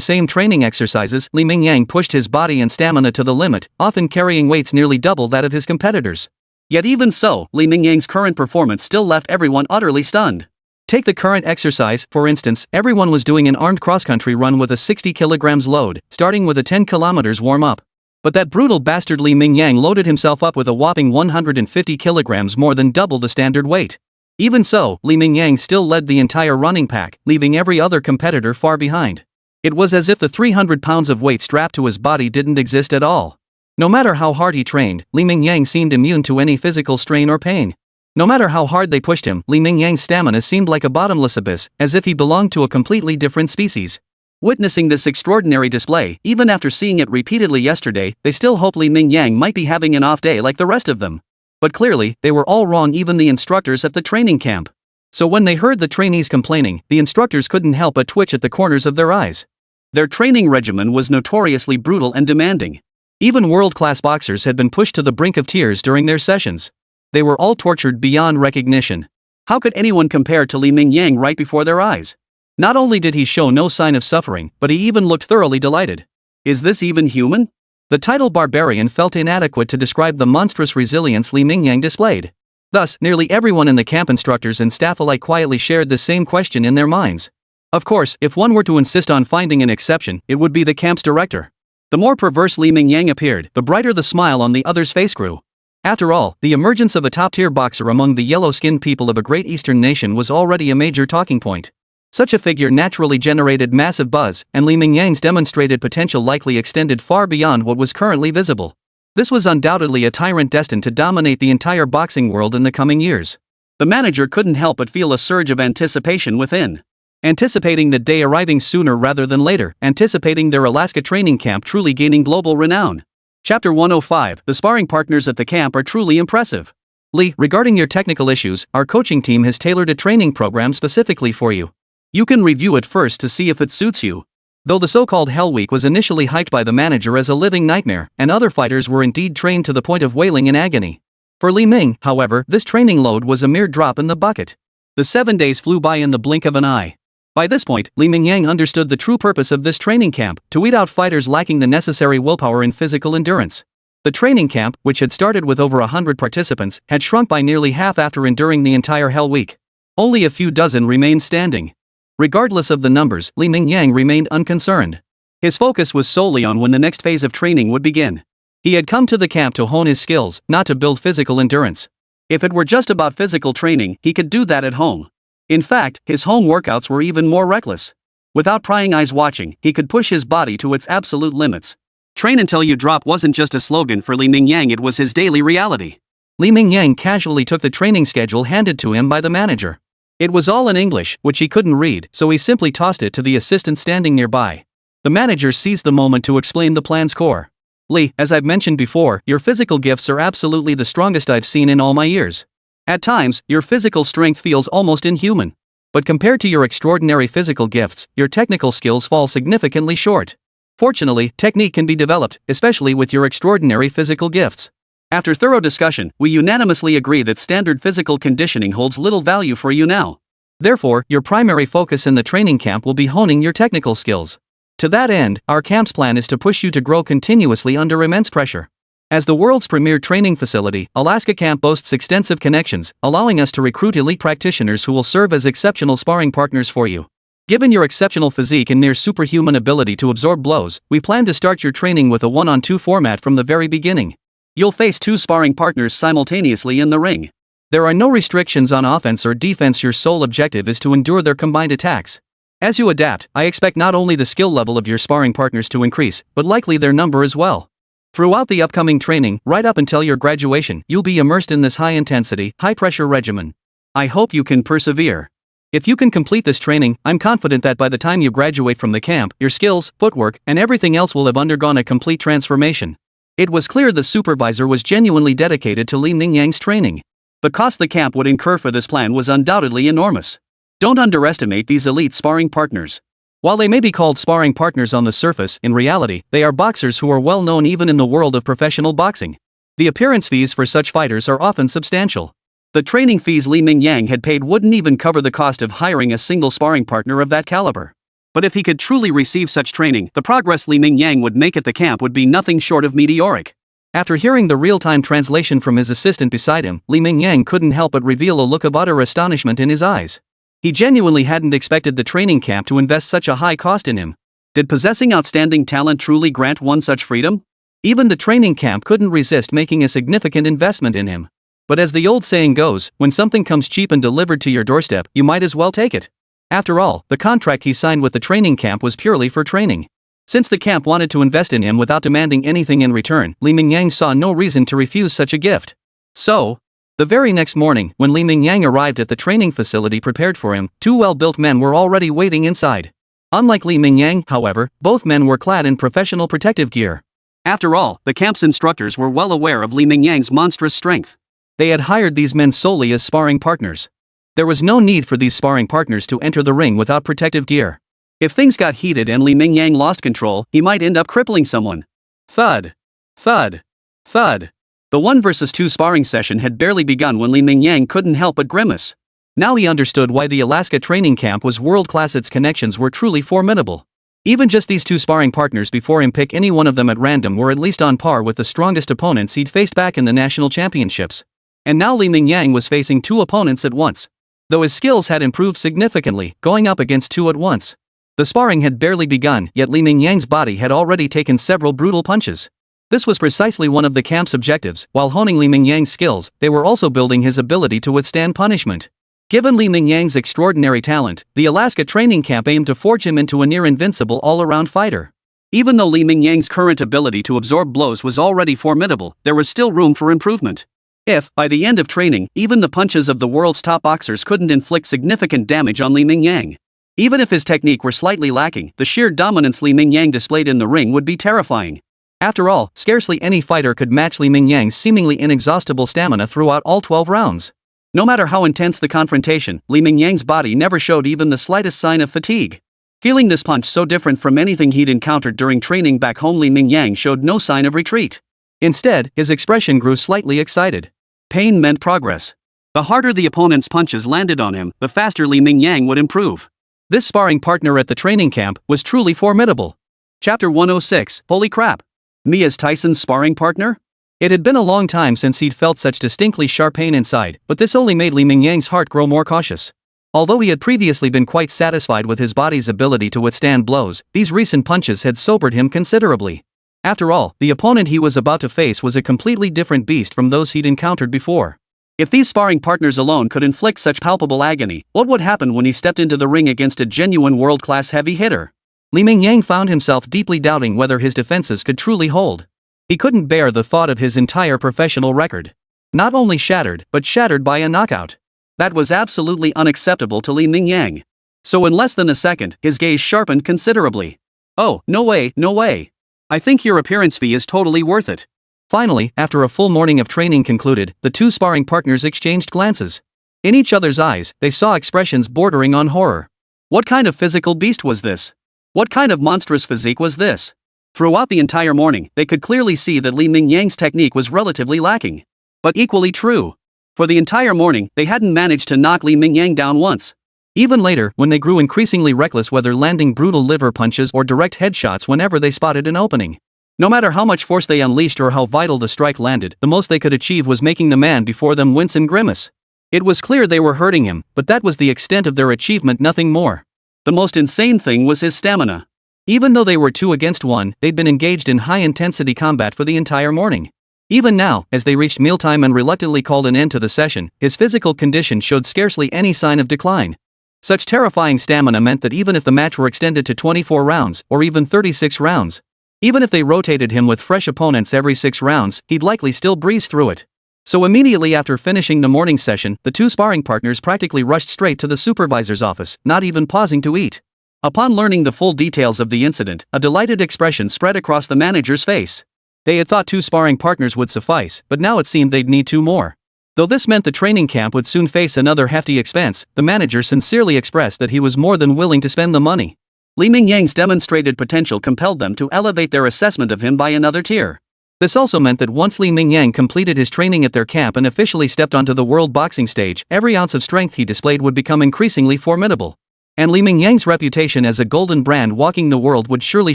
same training exercises, Li Mingyang pushed his body and stamina to the limit, often carrying weights nearly double that of his competitors. Yet even so, Li Mingyang's current performance still left everyone utterly stunned. Take the current exercise, for instance. Everyone was doing an armed cross-country run with a 60 kilograms load, starting with a 10 kilometers warm-up. But that brutal bastard Li Mingyang loaded himself up with a whopping 150 kilograms, more than double the standard weight. Even so, Li Mingyang still led the entire running pack, leaving every other competitor far behind. It was as if the 300 pounds of weight strapped to his body didn't exist at all. No matter how hard he trained, Li Mingyang seemed immune to any physical strain or pain. No matter how hard they pushed him, Li Mingyang's stamina seemed like a bottomless abyss, as if he belonged to a completely different species. Witnessing this extraordinary display, even after seeing it repeatedly yesterday, they still hoped Li Mingyang might be having an off day like the rest of them. But clearly, they were all wrong, even the instructors at the training camp. So when they heard the trainees complaining, the instructors couldn't help but twitch at the corners of their eyes. Their training regimen was notoriously brutal and demanding. Even world-class boxers had been pushed to the brink of tears during their sessions. They were all tortured beyond recognition. How could anyone compare to Li Mingyang right before their eyes? Not only did he show no sign of suffering, but he even looked thoroughly delighted. Is this even human? The title barbarian felt inadequate to describe the monstrous resilience Li Mingyang displayed. Thus, nearly everyone in the camp, instructors and staff alike, quietly shared the same question in their minds. Of course, if one were to insist on finding an exception, it would be the camp's director. The more perverse Li Mingyang appeared, the brighter the smile on the other's face grew. After all, the emergence of a top-tier boxer among the yellow-skinned people of a great eastern nation was already a major talking point. Such a figure naturally generated massive buzz, and Li Mingyang's demonstrated potential likely extended far beyond what was currently visible. This was undoubtedly a tyrant destined to dominate the entire boxing world in the coming years. The manager couldn't help but feel a surge of anticipation within. Anticipating the day arriving sooner rather than later, anticipating their Alaska training camp truly gaining global renown. Chapter 105, the sparring partners at the camp are truly impressive. Li, regarding your technical issues, our coaching team has tailored a training program specifically for you. You can review it first to see if it suits you. Though the so-called Hell Week was initially hyped by the manager as a living nightmare, and other fighters were indeed trained to the point of wailing in agony. For Li Ming, however, this training load was a mere drop in the bucket. The 7 days flew by in the blink of an eye. By this point, Li Mingyang understood the true purpose of this training camp: to weed out fighters lacking the necessary willpower and physical endurance. The training camp, which had started with over 100 participants, had shrunk by nearly half after enduring the entire Hell Week. Only a few dozen remained standing. Regardless of the numbers, Li Mingyang remained unconcerned. His focus was solely on when the next phase of training would begin. He had come to the camp to hone his skills, not to build physical endurance. If it were just about physical training, he could do that at home. In fact, his home workouts were even more reckless. Without prying eyes watching, he could push his body to its absolute limits. Train until you drop wasn't just a slogan for Li Mingyang, it was his daily reality. Li Mingyang casually took the training schedule handed to him by the manager. It was all in English, which he couldn't read, so he simply tossed it to the assistant standing nearby. The manager seized the moment to explain the plan's core. Li, as I've mentioned before, your physical gifts are absolutely the strongest I've seen in all my years. At times, your physical strength feels almost inhuman. But compared to your extraordinary physical gifts, your technical skills fall significantly short. Fortunately, technique can be developed, especially with your extraordinary physical gifts. After thorough discussion, we unanimously agree that standard physical conditioning holds little value for you now. Therefore, your primary focus in the training camp will be honing your technical skills. To that end, our camp's plan is to push you to grow continuously under immense pressure. As the world's premier training facility, Alaska Camp boasts extensive connections, allowing us to recruit elite practitioners who will serve as exceptional sparring partners for you. Given your exceptional physique and near superhuman ability to absorb blows, we plan to start your training with a 1-on-2 format from the very beginning. You'll face 2 sparring partners simultaneously in the ring. There are no restrictions on offense or defense, your sole objective is to endure their combined attacks. As you adapt, I expect not only the skill level of your sparring partners to increase, but likely their number as well. Throughout the upcoming training, right up until your graduation, you'll be immersed in this high-intensity, high-pressure regimen. I hope you can persevere. If you can complete this training, I'm confident that by the time you graduate from the camp, your skills, footwork, and everything else will have undergone a complete transformation. It was clear the supervisor was genuinely dedicated to Li Mingyang's training. The cost the camp would incur for this plan was undoubtedly enormous. Don't underestimate these elite sparring partners. While they may be called sparring partners on the surface, in reality, they are boxers who are well known even in the world of professional boxing. The appearance fees for such fighters are often substantial. The training fees Li Mingyang had paid wouldn't even cover the cost of hiring a single sparring partner of that caliber. But if he could truly receive such training, the progress Li Mingyang would make at the camp would be nothing short of meteoric. After hearing the real-time translation from his assistant beside him, Li Mingyang couldn't help but reveal a look of utter astonishment in his eyes. He genuinely hadn't expected the training camp to invest such a high cost in him. Did possessing outstanding talent truly grant one such freedom? Even the training camp couldn't resist making a significant investment in him. But as the old saying goes, when something comes cheap and delivered to your doorstep, you might as well take it. After all, the contract he signed with the training camp was purely for training. Since the camp wanted to invest in him without demanding anything in return, Li Mingyang saw no reason to refuse such a gift. So, the very next morning, when Li Mingyang arrived at the training facility prepared for him, 2 well-built men were already waiting inside. Unlike Li Mingyang, however, both men were clad in professional protective gear. After all, the camp's instructors were well aware of Li Mingyang's monstrous strength. They had hired these men solely as sparring partners. There was no need for these sparring partners to enter the ring without protective gear. If things got heated and Li Mingyang lost control, he might end up crippling someone. Thud. Thud. Thud. The 1 versus 2 sparring session had barely begun when Li Mingyang couldn't help but grimace. Now he understood why the Alaska training camp was world-class. Its connections were truly formidable. Even just these 2 sparring partners before him, pick any one of them at random, were at least on par with the strongest opponents he'd faced back in the national championships. And now Li Mingyang was facing 2 opponents at once. Though his skills had improved significantly, going up against 2 at once. The sparring had barely begun, yet Li Mingyang's body had already taken several brutal punches. This was precisely one of the camp's objectives. While honing Li Mingyang's skills, they were also building his ability to withstand punishment. Given Li Mingyang's extraordinary talent, the Alaska training camp aimed to forge him into a near-invincible all-around fighter. Even though Li Mingyang's current ability to absorb blows was already formidable, there was still room for improvement. If, by the end of training, even the punches of the world's top boxers couldn't inflict significant damage on Li Mingyang. Even if his technique were slightly lacking, the sheer dominance Li Mingyang displayed in the ring would be terrifying. After all, scarcely any fighter could match Li Mingyang's seemingly inexhaustible stamina throughout all 12 rounds. No matter how intense the confrontation, Li Mingyang's body never showed even the slightest sign of fatigue. Feeling this punch so different from anything he'd encountered during training back home, Li Mingyang showed no sign of retreat. Instead, his expression grew slightly excited. Pain meant progress. The harder the opponent's punches landed on him, the faster Li Mingyang would improve. This sparring partner at the training camp was truly formidable. Chapter 106, Holy crap! Me as Tyson's sparring partner? It had been a long time since he'd felt such distinctly sharp pain inside, but this only made Li Mingyang's heart grow more cautious. Although he had previously been quite satisfied with his body's ability to withstand blows, these recent punches had sobered him considerably. After all, the opponent he was about to face was a completely different beast from those he'd encountered before. If these sparring partners alone could inflict such palpable agony, what would happen when he stepped into the ring against a genuine world-class heavy hitter? Li Mingyang found himself deeply doubting whether his defenses could truly hold. He couldn't bear the thought of his entire professional record not only shattered, but shattered by a knockout. That was absolutely unacceptable to Li Mingyang. So in less than a second, his gaze sharpened considerably. Oh, no way, no way. I think your appearance fee is totally worth it. Finally, after a full morning of training concluded, the two sparring partners exchanged glances. In each other's eyes, they saw expressions bordering on horror. What kind of physical beast was this? What kind of monstrous physique was this? Throughout the entire morning, they could clearly see that Li Mingyang's technique was relatively lacking. But equally true. For the entire morning, they hadn't managed to knock Li Mingyang down once. Even later, when they grew increasingly reckless whether landing brutal liver punches or direct headshots whenever they spotted an opening. No matter how much force they unleashed or how vital the strike landed, the most they could achieve was making the man before them wince and grimace. It was clear they were hurting him, but that was the extent of their achievement, nothing more. The most insane thing was his stamina. Even though they were 2 against 1, they'd been engaged in high-intensity combat for the entire morning. Even now, as they reached mealtime and reluctantly called an end to the session, his physical condition showed scarcely any sign of decline. Such terrifying stamina meant that even if the match were extended to 24 rounds, or even 36 rounds, even if they rotated him with fresh opponents every 6 rounds, he'd likely still breeze through it. So immediately after finishing the morning session, the two sparring partners practically rushed straight to the supervisor's office, not even pausing to eat. Upon learning the full details of the incident, a delighted expression spread across the manager's face. They had thought 2 sparring partners would suffice, but now it seemed they'd need 2 more. Though this meant the training camp would soon face another hefty expense, the manager sincerely expressed that he was more than willing to spend the money. Li Mingyang's demonstrated potential compelled them to elevate their assessment of him by another tier. This also meant that once Li Mingyang completed his training at their camp and officially stepped onto the world boxing stage, every ounce of strength he displayed would become increasingly formidable. And Li Mingyang's reputation as a golden brand walking the world would surely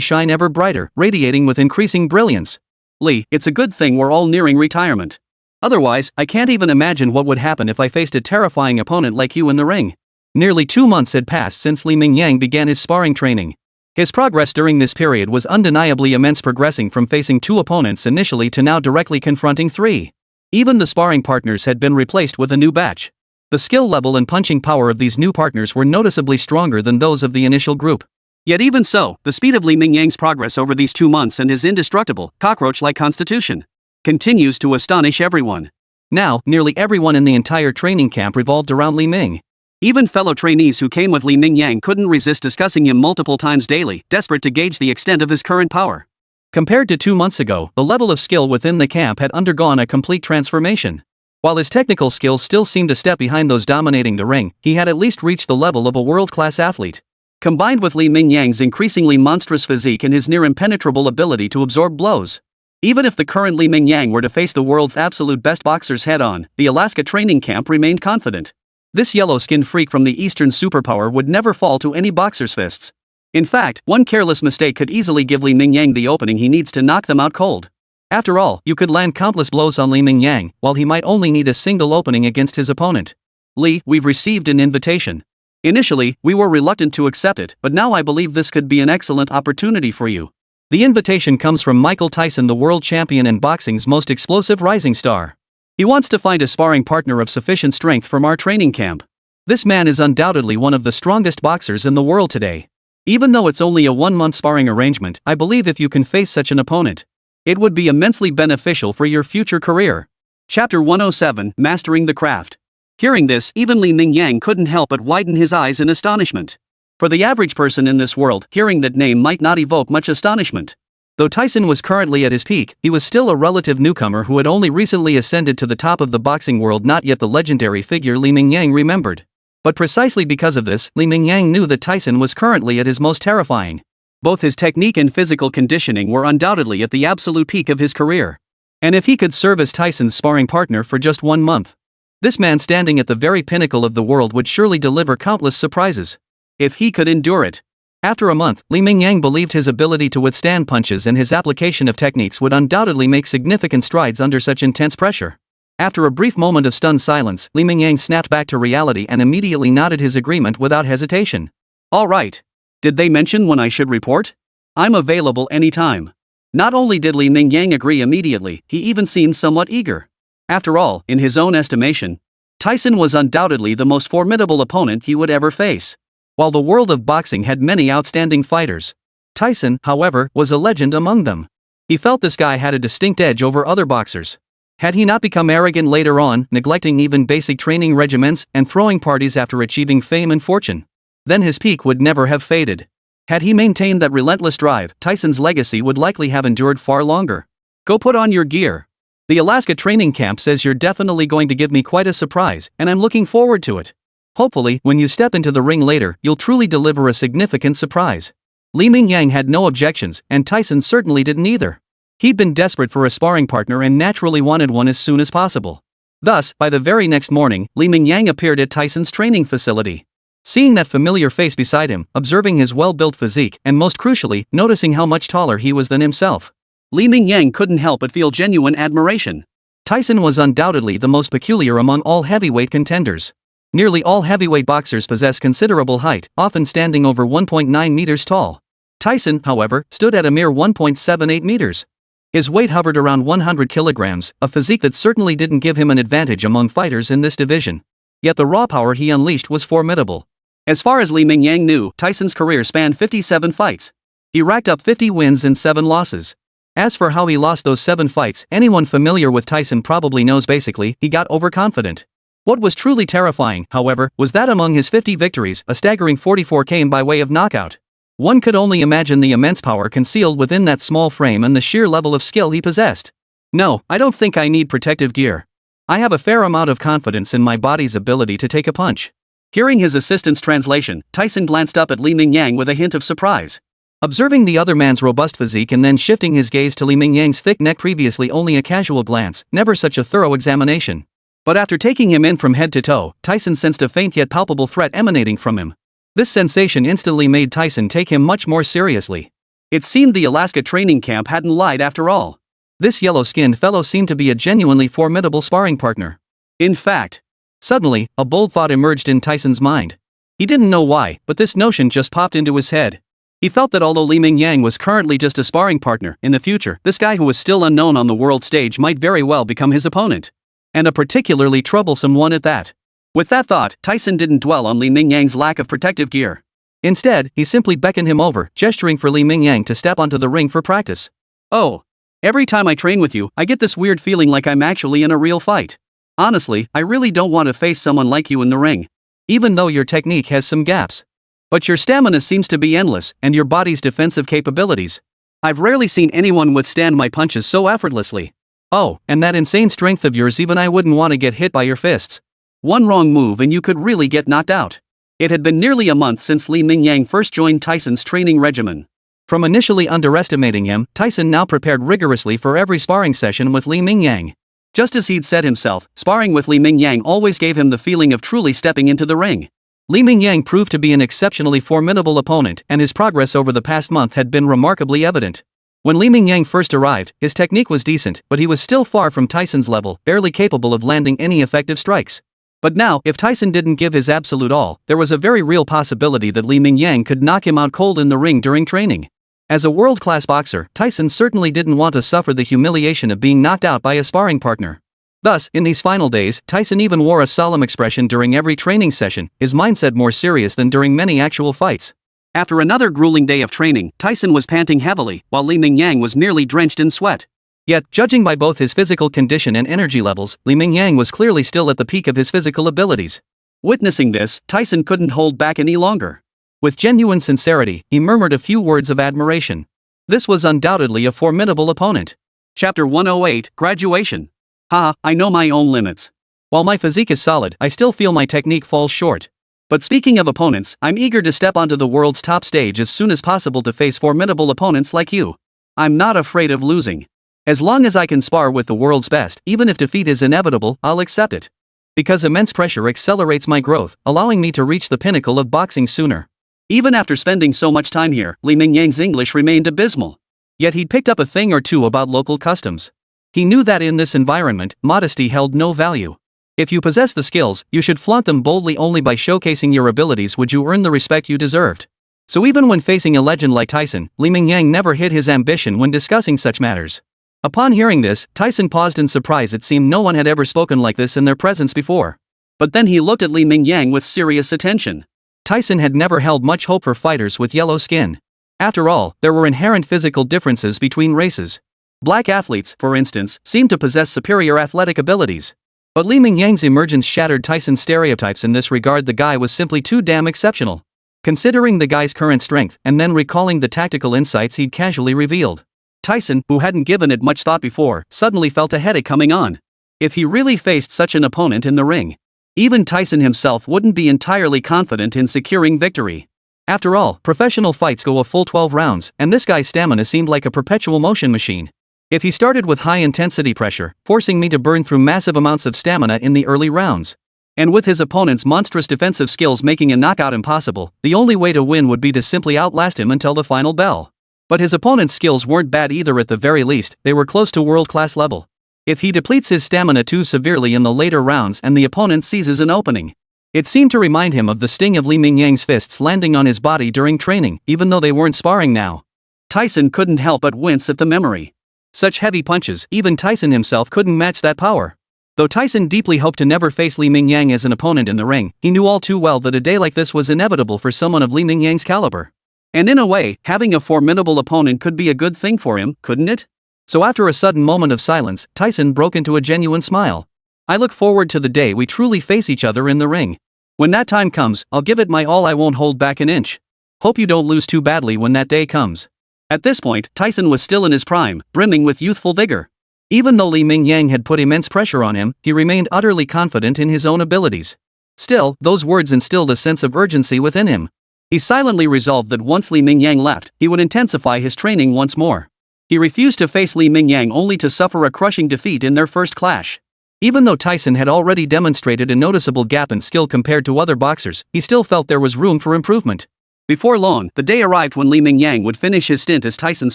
shine ever brighter, radiating with increasing brilliance. Li, it's a good thing we're all nearing retirement. Otherwise, I can't even imagine what would happen if I faced a terrifying opponent like you in the ring. Nearly 2 months had passed since Li Mingyang began his sparring training. His progress during this period was undeniably immense, progressing from facing 2 opponents initially to now directly confronting 3. Even the sparring partners had been replaced with a new batch. The skill level and punching power of these new partners were noticeably stronger than those of the initial group. Yet even so, the speed of Li Mingyang's progress over these 2 months and his indestructible, cockroach-like constitution continues to astonish everyone. Now, nearly everyone in the entire training camp revolved around Li Ming. Even fellow trainees who came with Li Mingyang couldn't resist discussing him multiple times daily, desperate to gauge the extent of his current power. Compared to 2 months ago, the level of skill within the camp had undergone a complete transformation. While his technical skills still seemed a step behind those dominating the ring, he had at least reached the level of a world-class athlete. Combined with Li Mingyang's increasingly monstrous physique and his near-impenetrable ability to absorb blows. Even if the current Li Mingyang were to face the world's absolute best boxers head-on, the Alaska training camp remained confident. This yellow-skinned freak from the Eastern superpower would never fall to any boxer's fists. In fact, one careless mistake could easily give Li Mingyang the opening he needs to knock them out cold. After all, you could land countless blows on Li Mingyang, while he might only need a single opening against his opponent. Li, we've received an invitation. Initially, we were reluctant to accept it, but now I believe this could be an excellent opportunity for you. The invitation comes from Michael Tyson, the world champion and boxing's most explosive rising star. He wants to find a sparring partner of sufficient strength from our training camp. This man is undoubtedly one of the strongest boxers in the world today. Even though it's only a 1-month sparring arrangement, I believe if you can face such an opponent, it would be immensely beneficial for your future career. Chapter 107, Mastering the Craft. Hearing this, even Li Mingyang couldn't help but widen his eyes in astonishment. For the average person in this world, hearing that name might not evoke much astonishment. Though Tyson was currently at his peak, he was still a relative newcomer who had only recently ascended to the top of the boxing world, not yet the legendary figure Li Mingyang remembered. But precisely because of this, Li Mingyang knew that Tyson was currently at his most terrifying. Both his technique and physical conditioning were undoubtedly at the absolute peak of his career. And if he could serve as Tyson's sparring partner for just 1 month, this man standing at the very pinnacle of the world would surely deliver countless surprises. If he could endure it. After a month, Li Mingyang believed his ability to withstand punches and his application of techniques would undoubtedly make significant strides under such intense pressure. After a brief moment of stunned silence, Li Mingyang snapped back to reality and immediately nodded his agreement without hesitation. All right. Did they mention when I should report? I'm available anytime. Not only did Li Mingyang agree immediately, he even seemed somewhat eager. After all, in his own estimation, Tyson was undoubtedly the most formidable opponent he would ever face. While the world of boxing had many outstanding fighters, Tyson, however, was a legend among them. He felt this guy had a distinct edge over other boxers. Had he not become arrogant later on, neglecting even basic training regimens and throwing parties after achieving fame and fortune, then his peak would never have faded. Had he maintained that relentless drive, Tyson's legacy would likely have endured far longer. Go put on your gear. The Alaska training camp says you're definitely going to give me quite a surprise, and I'm looking forward to it. Hopefully, when you step into the ring later, you'll truly deliver a significant surprise. Li Mingyang had no objections, and Tyson certainly didn't either. He'd been desperate for a sparring partner and naturally wanted one as soon as possible. Thus, by the very next morning, Li Mingyang appeared at Tyson's training facility. Seeing that familiar face beside him, observing his well-built physique, and most crucially, noticing how much taller he was than himself, Li Mingyang couldn't help but feel genuine admiration. Tyson was undoubtedly the most peculiar among all heavyweight contenders. Nearly all heavyweight boxers possess considerable height, often standing over 1.9 meters tall. Tyson, however, stood at a mere 1.78 meters. His weight hovered around 100 kilograms, a physique that certainly didn't give him an advantage among fighters in this division. Yet the raw power he unleashed was formidable. As far as Li Mingyang knew, Tyson's career spanned 57 fights. He racked up 50 wins and 7 losses. As for how he lost those 7 fights, anyone familiar with Tyson probably knows basically, he got overconfident. What was truly terrifying, however, was that among his 50 victories, a staggering 44 came by way of knockout. One could only imagine the immense power concealed within that small frame and the sheer level of skill he possessed. No, I don't think I need protective gear. I have a fair amount of confidence in my body's ability to take a punch. Hearing his assistant's translation, Tyson glanced up at Li Mingyang with a hint of surprise. Observing the other man's robust physique and then shifting his gaze to Li Mingyang's thick neck, previously only a casual glance, never such a thorough examination. But after taking him in from head to toe, Tyson sensed a faint yet palpable threat emanating from him. This sensation instantly made Tyson take him much more seriously. It seemed the Alaska training camp hadn't lied after all. This yellow-skinned fellow seemed to be a genuinely formidable sparring partner. In fact, suddenly, a bold thought emerged in Tyson's mind. He didn't know why, but this notion just popped into his head. He felt that although Li Mingyang was currently just a sparring partner, in the future, this guy who was still unknown on the world stage might very well become his opponent. And a particularly troublesome one at that. With that thought, Tyson didn't dwell on Li Mingyang's lack of protective gear. Instead, he simply beckoned him over, gesturing for Li Mingyang to step onto the ring for practice. Oh. Every time I train with you, I get this weird feeling like I'm actually in a real fight. Honestly, I really don't want to face someone like you in the ring. Even though your technique has some gaps. But your stamina seems to be endless, and your body's defensive capabilities. I've rarely seen anyone withstand my punches so effortlessly. Oh, and that insane strength of yours, even I wouldn't want to get hit by your fists. One wrong move and you could really get knocked out. It had been nearly a month since Li Mingyang first joined Tyson's training regimen. From initially underestimating him, Tyson now prepared rigorously for every sparring session with Li Mingyang. Just as he'd said himself, sparring with Li Mingyang always gave him the feeling of truly stepping into the ring. Li Mingyang proved to be an exceptionally formidable opponent, and his progress over the past month had been remarkably evident. When Li Mingyang first arrived, his technique was decent, but he was still far from Tyson's level, barely capable of landing any effective strikes. But now, if Tyson didn't give his absolute all, there was a very real possibility that Li Mingyang could knock him out cold in the ring during training. As a world-class boxer, Tyson certainly didn't want to suffer the humiliation of being knocked out by a sparring partner. Thus, in these final days, Tyson even wore a solemn expression during every training session, his mindset more serious than during many actual fights. After another grueling day of training, Tyson was panting heavily, while Li Mingyang was nearly drenched in sweat. Yet, judging by both his physical condition and energy levels, Li Mingyang was clearly still at the peak of his physical abilities. Witnessing this, Tyson couldn't hold back any longer. With genuine sincerity, he murmured a few words of admiration. This was undoubtedly a formidable opponent. Chapter 108, Graduation. I know my own limits. While my physique is solid, I still feel my technique falls short. But speaking of opponents, I'm eager to step onto the world's top stage as soon as possible to face formidable opponents like you. I'm not afraid of losing. As long as I can spar with the world's best, even if defeat is inevitable, I'll accept it. Because immense pressure accelerates my growth, allowing me to reach the pinnacle of boxing sooner. Even after spending so much time here, Li Mingyang's English remained abysmal. Yet he'd picked up a thing or two about local customs. He knew that in this environment, modesty held no value. If you possess the skills, you should flaunt them boldly. Only by showcasing your abilities would you earn the respect you deserved. So even when facing a legend like Tyson, Li Mingyang never hid his ambition when discussing such matters. Upon hearing this, Tyson paused in surprise. It seemed no one had ever spoken like this in their presence before. But then he looked at Li Mingyang with serious attention. Tyson had never held much hope for fighters with yellow skin. After all, there were inherent physical differences between races. Black athletes, for instance, seemed to possess superior athletic abilities. But Li Mingyang's emergence shattered Tyson's stereotypes in this regard. The guy was simply too damn exceptional. Considering the guy's current strength, and then recalling the tactical insights he'd casually revealed, Tyson, who hadn't given it much thought before, suddenly felt a headache coming on. If he really faced such an opponent in the ring, even Tyson himself wouldn't be entirely confident in securing victory. After all, professional fights go a full 12 rounds, and this guy's stamina seemed like a perpetual motion machine. If he started with high-intensity pressure, forcing me to burn through massive amounts of stamina in the early rounds, and with his opponent's monstrous defensive skills making a knockout impossible, the only way to win would be to simply outlast him until the final bell. But his opponent's skills weren't bad either. At the very least, they were close to world-class level. If he depletes his stamina too severely in the later rounds and the opponent seizes an opening, it seemed to remind him of the sting of Li Mingyang's fists landing on his body during training, even though they weren't sparring now. Tyson couldn't help but wince at the memory. Such heavy punches, even Tyson himself couldn't match that power. Though Tyson deeply hoped to never face Li Mingyang as an opponent in the ring, he knew all too well that a day like this was inevitable for someone of Li Mingyang's caliber. And in a way, having a formidable opponent could be a good thing for him, couldn't it? So after a sudden moment of silence, Tyson broke into a genuine smile. I look forward to the day we truly face each other in the ring. When that time comes, I'll give it my all. I won't hold back an inch. Hope you don't lose too badly when that day comes. At this point, Tyson was still in his prime, brimming with youthful vigor. Even though Li Mingyang had put immense pressure on him, he remained utterly confident in his own abilities. Still, those words instilled a sense of urgency within him. He silently resolved that once Li Mingyang left, he would intensify his training once more. He refused to face Li Mingyang only to suffer a crushing defeat in their first clash. Even though Tyson had already demonstrated a noticeable gap in skill compared to other boxers, he still felt there was room for improvement. Before long, the day arrived when Li Mingyang would finish his stint as Tyson's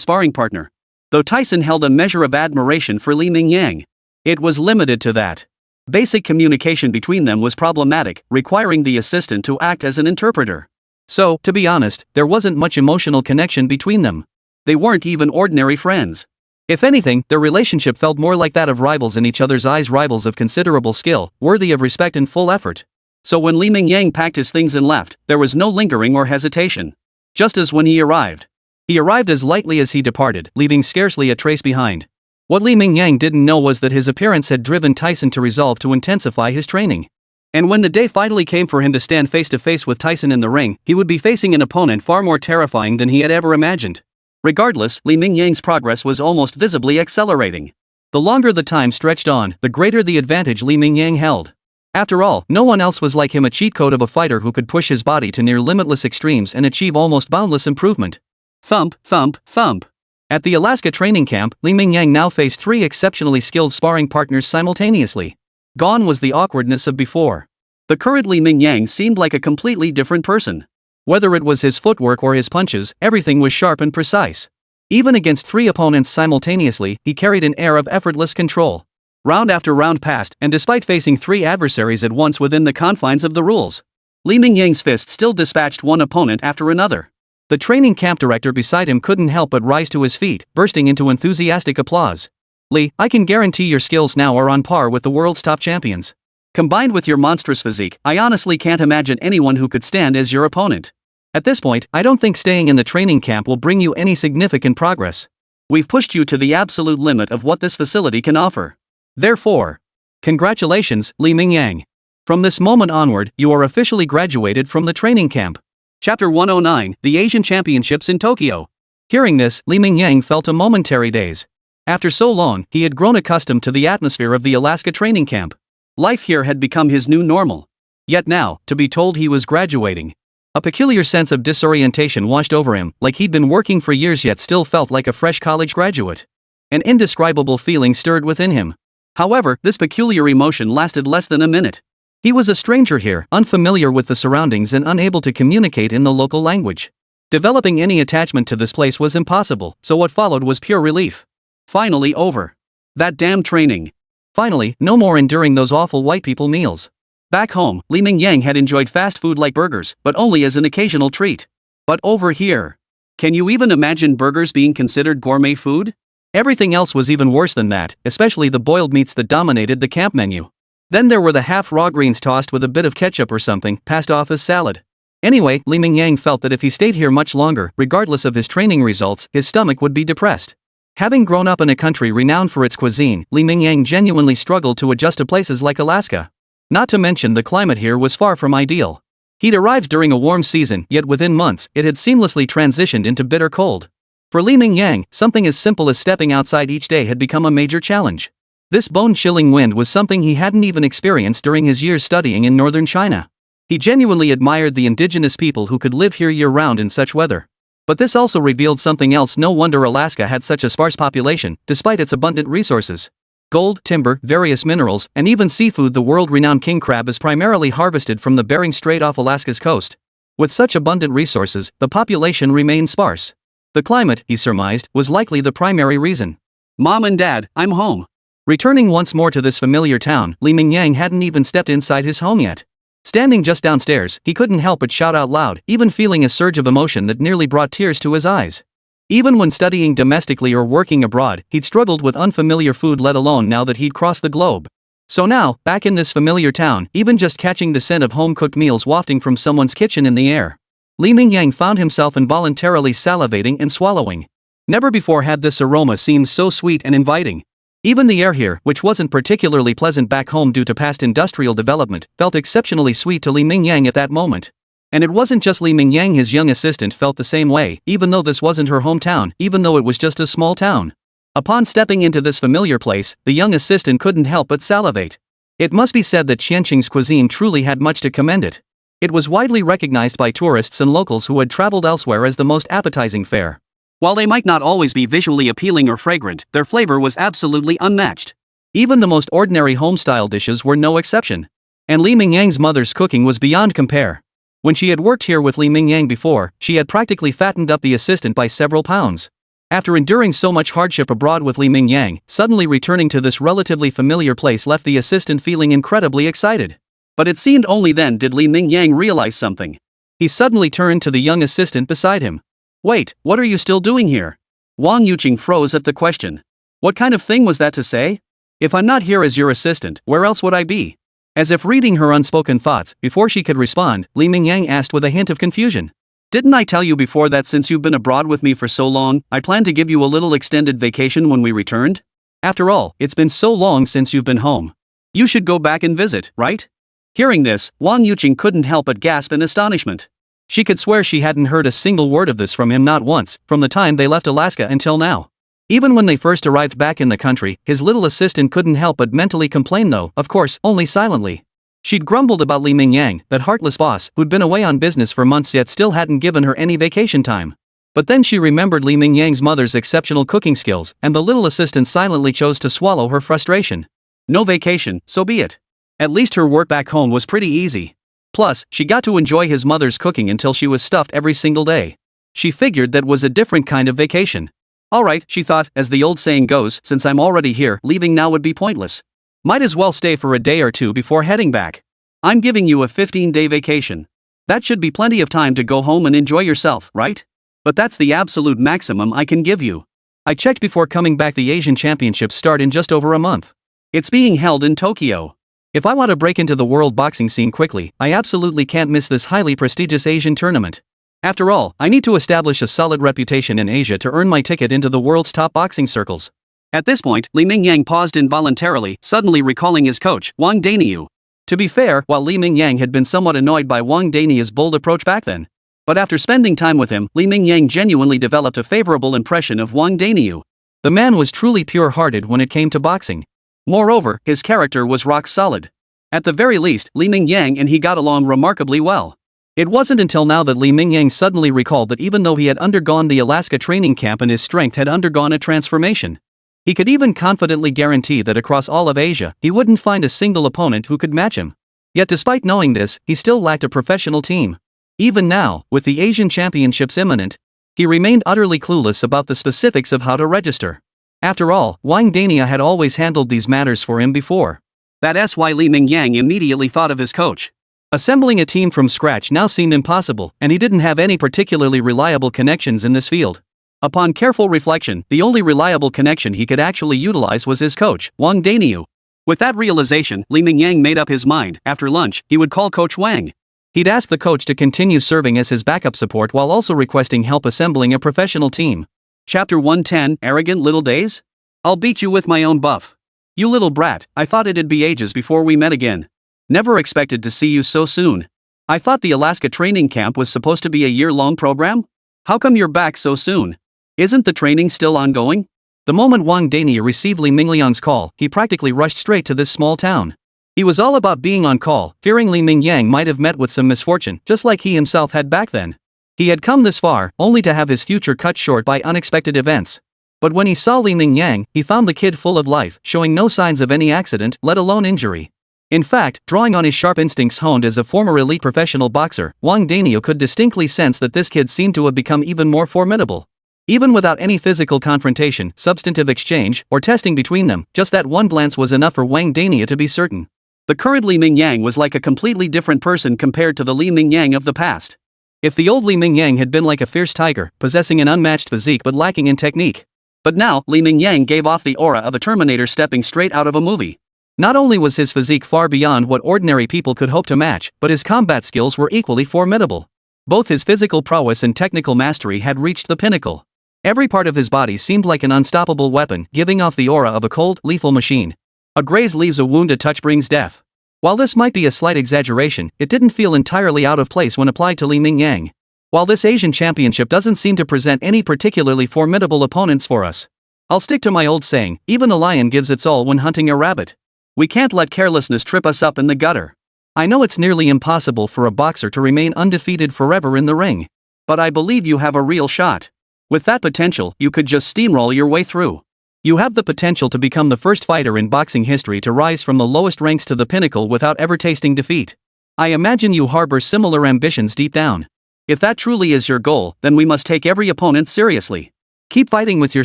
sparring partner. Though Tyson held a measure of admiration for Li Mingyang, it was limited to that. Basic communication between them was problematic, requiring the assistant to act as an interpreter. So, to be honest, there wasn't much emotional connection between them. They weren't even ordinary friends. If anything, their relationship felt more like that of rivals in each other's eyes, rivals of considerable skill, worthy of respect and full effort. So when Li Mingyang packed his things and left, there was no lingering or hesitation. Just as when he arrived as lightly as he departed, leaving scarcely a trace behind. What Li Mingyang didn't know was that his appearance had driven Tyson to resolve to intensify his training. And when the day finally came for him to stand face to face with Tyson in the ring, he would be facing an opponent far more terrifying than he had ever imagined. Regardless, Li Mingyang's progress was almost visibly accelerating. The longer the time stretched on, the greater the advantage Li Mingyang held. After all, no one else was like him, a cheat code of a fighter who could push his body to near limitless extremes and achieve almost boundless improvement. Thump, thump, thump. At the Alaska training camp, Li Mingyang now faced 3 exceptionally skilled sparring partners simultaneously. Gone was the awkwardness of before. The current Li Mingyang seemed like a completely different person. Whether it was his footwork or his punches, everything was sharp and precise. Even against 3 opponents simultaneously, he carried an air of effortless control. Round after round passed, and despite facing 3 adversaries at once within the confines of the rules, Li Mingyang's fist still dispatched one opponent after another. The training camp director beside him couldn't help but rise to his feet, bursting into enthusiastic applause. Li, I can guarantee your skills now are on par with the world's top champions. Combined with your monstrous physique, I honestly can't imagine anyone who could stand as your opponent. At this point, I don't think staying in the training camp will bring you any significant progress. We've pushed you to the absolute limit of what this facility can offer. Therefore, congratulations, Li Mingyang. From this moment onward, you are officially graduated from the training camp. Chapter 109, The Asian Championships in Tokyo. Hearing this, Li Mingyang felt a momentary daze. After so long, he had grown accustomed to the atmosphere of the Alaska training camp. Life here had become his new normal. Yet now, to be told he was graduating. A peculiar sense of disorientation washed over him, like he'd been working for years yet still felt like a fresh college graduate. An indescribable feeling stirred within him. However, this peculiar emotion lasted less than a minute. He was a stranger here, unfamiliar with the surroundings and unable to communicate in the local language. Developing any attachment to this place was impossible, so what followed was pure relief. Finally over. That damn training. Finally, no more enduring those awful white people meals. Back home, Li Mingyang had enjoyed fast food like burgers, but only as an occasional treat. But over here, can you even imagine burgers being considered gourmet food? Everything else was even worse than that, especially the boiled meats that dominated the camp menu. Then there were the half-raw greens tossed with a bit of ketchup or something, passed off as salad. Anyway, Li Mingyang felt that if he stayed here much longer, regardless of his training results, his stomach would be depressed. Having grown up in a country renowned for its cuisine, Li Mingyang genuinely struggled to adjust to places like Alaska. Not to mention the climate here was far from ideal. He'd arrived during a warm season, yet within months, it had seamlessly transitioned into bitter cold. For Li Mingyang, something as simple as stepping outside each day had become a major challenge. This bone-chilling wind was something he hadn't even experienced during his years studying in northern China. He genuinely admired the indigenous people who could live here year-round in such weather. But this also revealed something else. No wonder Alaska had such a sparse population, despite its abundant resources. Gold, timber, various minerals, and even seafood. The world-renowned king crab is primarily harvested from the Bering Strait off Alaska's coast. With such abundant resources, the population remained sparse. The climate, he surmised, was likely the primary reason. Mom and Dad, I'm home. Returning once more to this familiar town, Li Mingyang hadn't even stepped inside his home yet. Standing just downstairs, he couldn't help but shout out loud, even feeling a surge of emotion that nearly brought tears to his eyes. Even when studying domestically or working abroad, he'd struggled with unfamiliar food, let alone now that he'd crossed the globe. So now, back in this familiar town, even just catching the scent of home-cooked meals wafting from someone's kitchen in the air, Li Mingyang found himself involuntarily salivating and swallowing. Never before had this aroma seemed so sweet and inviting. Even the air here, which wasn't particularly pleasant back home due to past industrial development, felt exceptionally sweet to Li Mingyang at that moment. And it wasn't just Li Mingyang, his young assistant felt the same way, even though this wasn't her hometown, even though it was just a small town. Upon stepping into this familiar place, the young assistant couldn't help but salivate. It must be said that Qianqing's cuisine truly had much to commend it. It was widely recognized by tourists and locals who had traveled elsewhere as the most appetizing fare. While they might not always be visually appealing or fragrant, their flavor was absolutely unmatched. Even the most ordinary home-style dishes were no exception. And Li Mingyang's mother's cooking was beyond compare. When she had worked here with Li Mingyang before, she had practically fattened up the assistant by several pounds. After enduring so much hardship abroad with Li Mingyang, suddenly returning to this relatively familiar place left the assistant feeling incredibly excited. But it seemed only then did Li Mingyang realize something. He suddenly turned to the young assistant beside him. "Wait, what are you still doing here?" Wang Yuqing froze at the question. What kind of thing was that to say? If I'm not here as your assistant, where else would I be? As if reading her unspoken thoughts, before she could respond, Li Mingyang asked with a hint of confusion. "Didn't I tell you before that since you've been abroad with me for so long, I plan to give you a little extended vacation when we returned? After all, it's been so long since you've been home. You should go back and visit, right?" Hearing this, Wang Yuqing couldn't help but gasp in astonishment. She could swear she hadn't heard a single word of this from him, not once, from the time they left Alaska until now. Even when they first arrived back in the country, his little assistant couldn't help but mentally complain, though, of course, only silently. She'd grumbled about Li Mingyang, that heartless boss, who'd been away on business for months yet still hadn't given her any vacation time. But then she remembered Li Mingyang's mother's exceptional cooking skills, and the little assistant silently chose to swallow her frustration. No vacation, so be it. At least her work back home was pretty easy. Plus, she got to enjoy his mother's cooking until she was stuffed every single day. She figured that was a different kind of vacation. Alright, she thought, as the old saying goes, since I'm already here, leaving now would be pointless. Might as well stay for a day or two before heading back. I'm giving you a 15-day vacation. That should be plenty of time to go home and enjoy yourself, right? But that's the absolute maximum I can give you. I checked before coming back. The Asian Championships start in just over a month. It's being held in Tokyo. If I want to break into the world boxing scene quickly, I absolutely can't miss this highly prestigious Asian tournament. After all, I need to establish a solid reputation in Asia to earn my ticket into the world's top boxing circles. At this point, Li Mingyang paused involuntarily, suddenly recalling his coach, Wang Daniu. To be fair, while Li Mingyang had been somewhat annoyed by Wang Daniu's bold approach back then. But after spending time with him, Li Mingyang genuinely developed a favorable impression of Wang Daniu. The man was truly pure-hearted when it came to boxing. Moreover, his character was rock solid. At the very least, Li Mingyang and he got along remarkably well. It wasn't until now that Li Mingyang suddenly recalled that even though he had undergone the Alaska training camp and his strength had undergone a transformation, he could even confidently guarantee that across all of Asia, he wouldn't find a single opponent who could match him. Yet despite knowing this, he still lacked a professional team. Even now, with the Asian Championships imminent, he remained utterly clueless about the specifics of how to register. After all, Wang Dania had always handled these matters for him before. That's why Li Mingyang immediately thought of his coach. Assembling a team from scratch now seemed impossible, and he didn't have any particularly reliable connections in this field. Upon careful reflection, the only reliable connection he could actually utilize was his coach, Wang Daniu. With that realization, Li Mingyang made up his mind. After lunch, he would call Coach Wang. He'd ask the coach to continue serving as his backup support while also requesting help assembling a professional team. Chapter 110, Arrogant Little Days? I'll beat you with my own buff. You little brat, I thought it'd be ages before we met again. Never expected to see you so soon. I thought the Alaska training camp was supposed to be a year-long program? How come you're back so soon? Isn't the training still ongoing? The moment Wang Dania received Li Mingyang's call, he practically rushed straight to this small town. He was all about being on call, fearing Li Mingyang might have met with some misfortune, just like he himself had back then. He had come this far, only to have his future cut short by unexpected events. But when he saw Li Mingyang, he found the kid full of life, showing no signs of any accident, let alone injury. In fact, drawing on his sharp instincts honed as a former elite professional boxer, Wang Daniu could distinctly sense that this kid seemed to have become even more formidable. Even without any physical confrontation, substantive exchange, or testing between them, just that one glance was enough for Wang Dania to be certain. The current Li Mingyang was like a completely different person compared to the Li Mingyang of the past. If the old Li Mingyang had been like a fierce tiger, possessing an unmatched physique but lacking in technique. But now, Li Mingyang gave off the aura of a Terminator stepping straight out of a movie. Not only was his physique far beyond what ordinary people could hope to match, but his combat skills were equally formidable. Both his physical prowess and technical mastery had reached the pinnacle. Every part of his body seemed like an unstoppable weapon, giving off the aura of a cold, lethal machine. A graze leaves a wound, a touch brings death. While this might be a slight exaggeration, it didn't feel entirely out of place when applied to Li Mingyang. While this Asian championship doesn't seem to present any particularly formidable opponents for us. I'll stick to my old saying, even a lion gives its all when hunting a rabbit. We can't let carelessness trip us up in the gutter. I know it's nearly impossible for a boxer to remain undefeated forever in the ring. But I believe you have a real shot. With that potential, you could just steamroll your way through. You have the potential to become the first fighter in boxing history to rise from the lowest ranks to the pinnacle without ever tasting defeat. I imagine you harbor similar ambitions deep down. If that truly is your goal, then we must take every opponent seriously. Keep fighting with your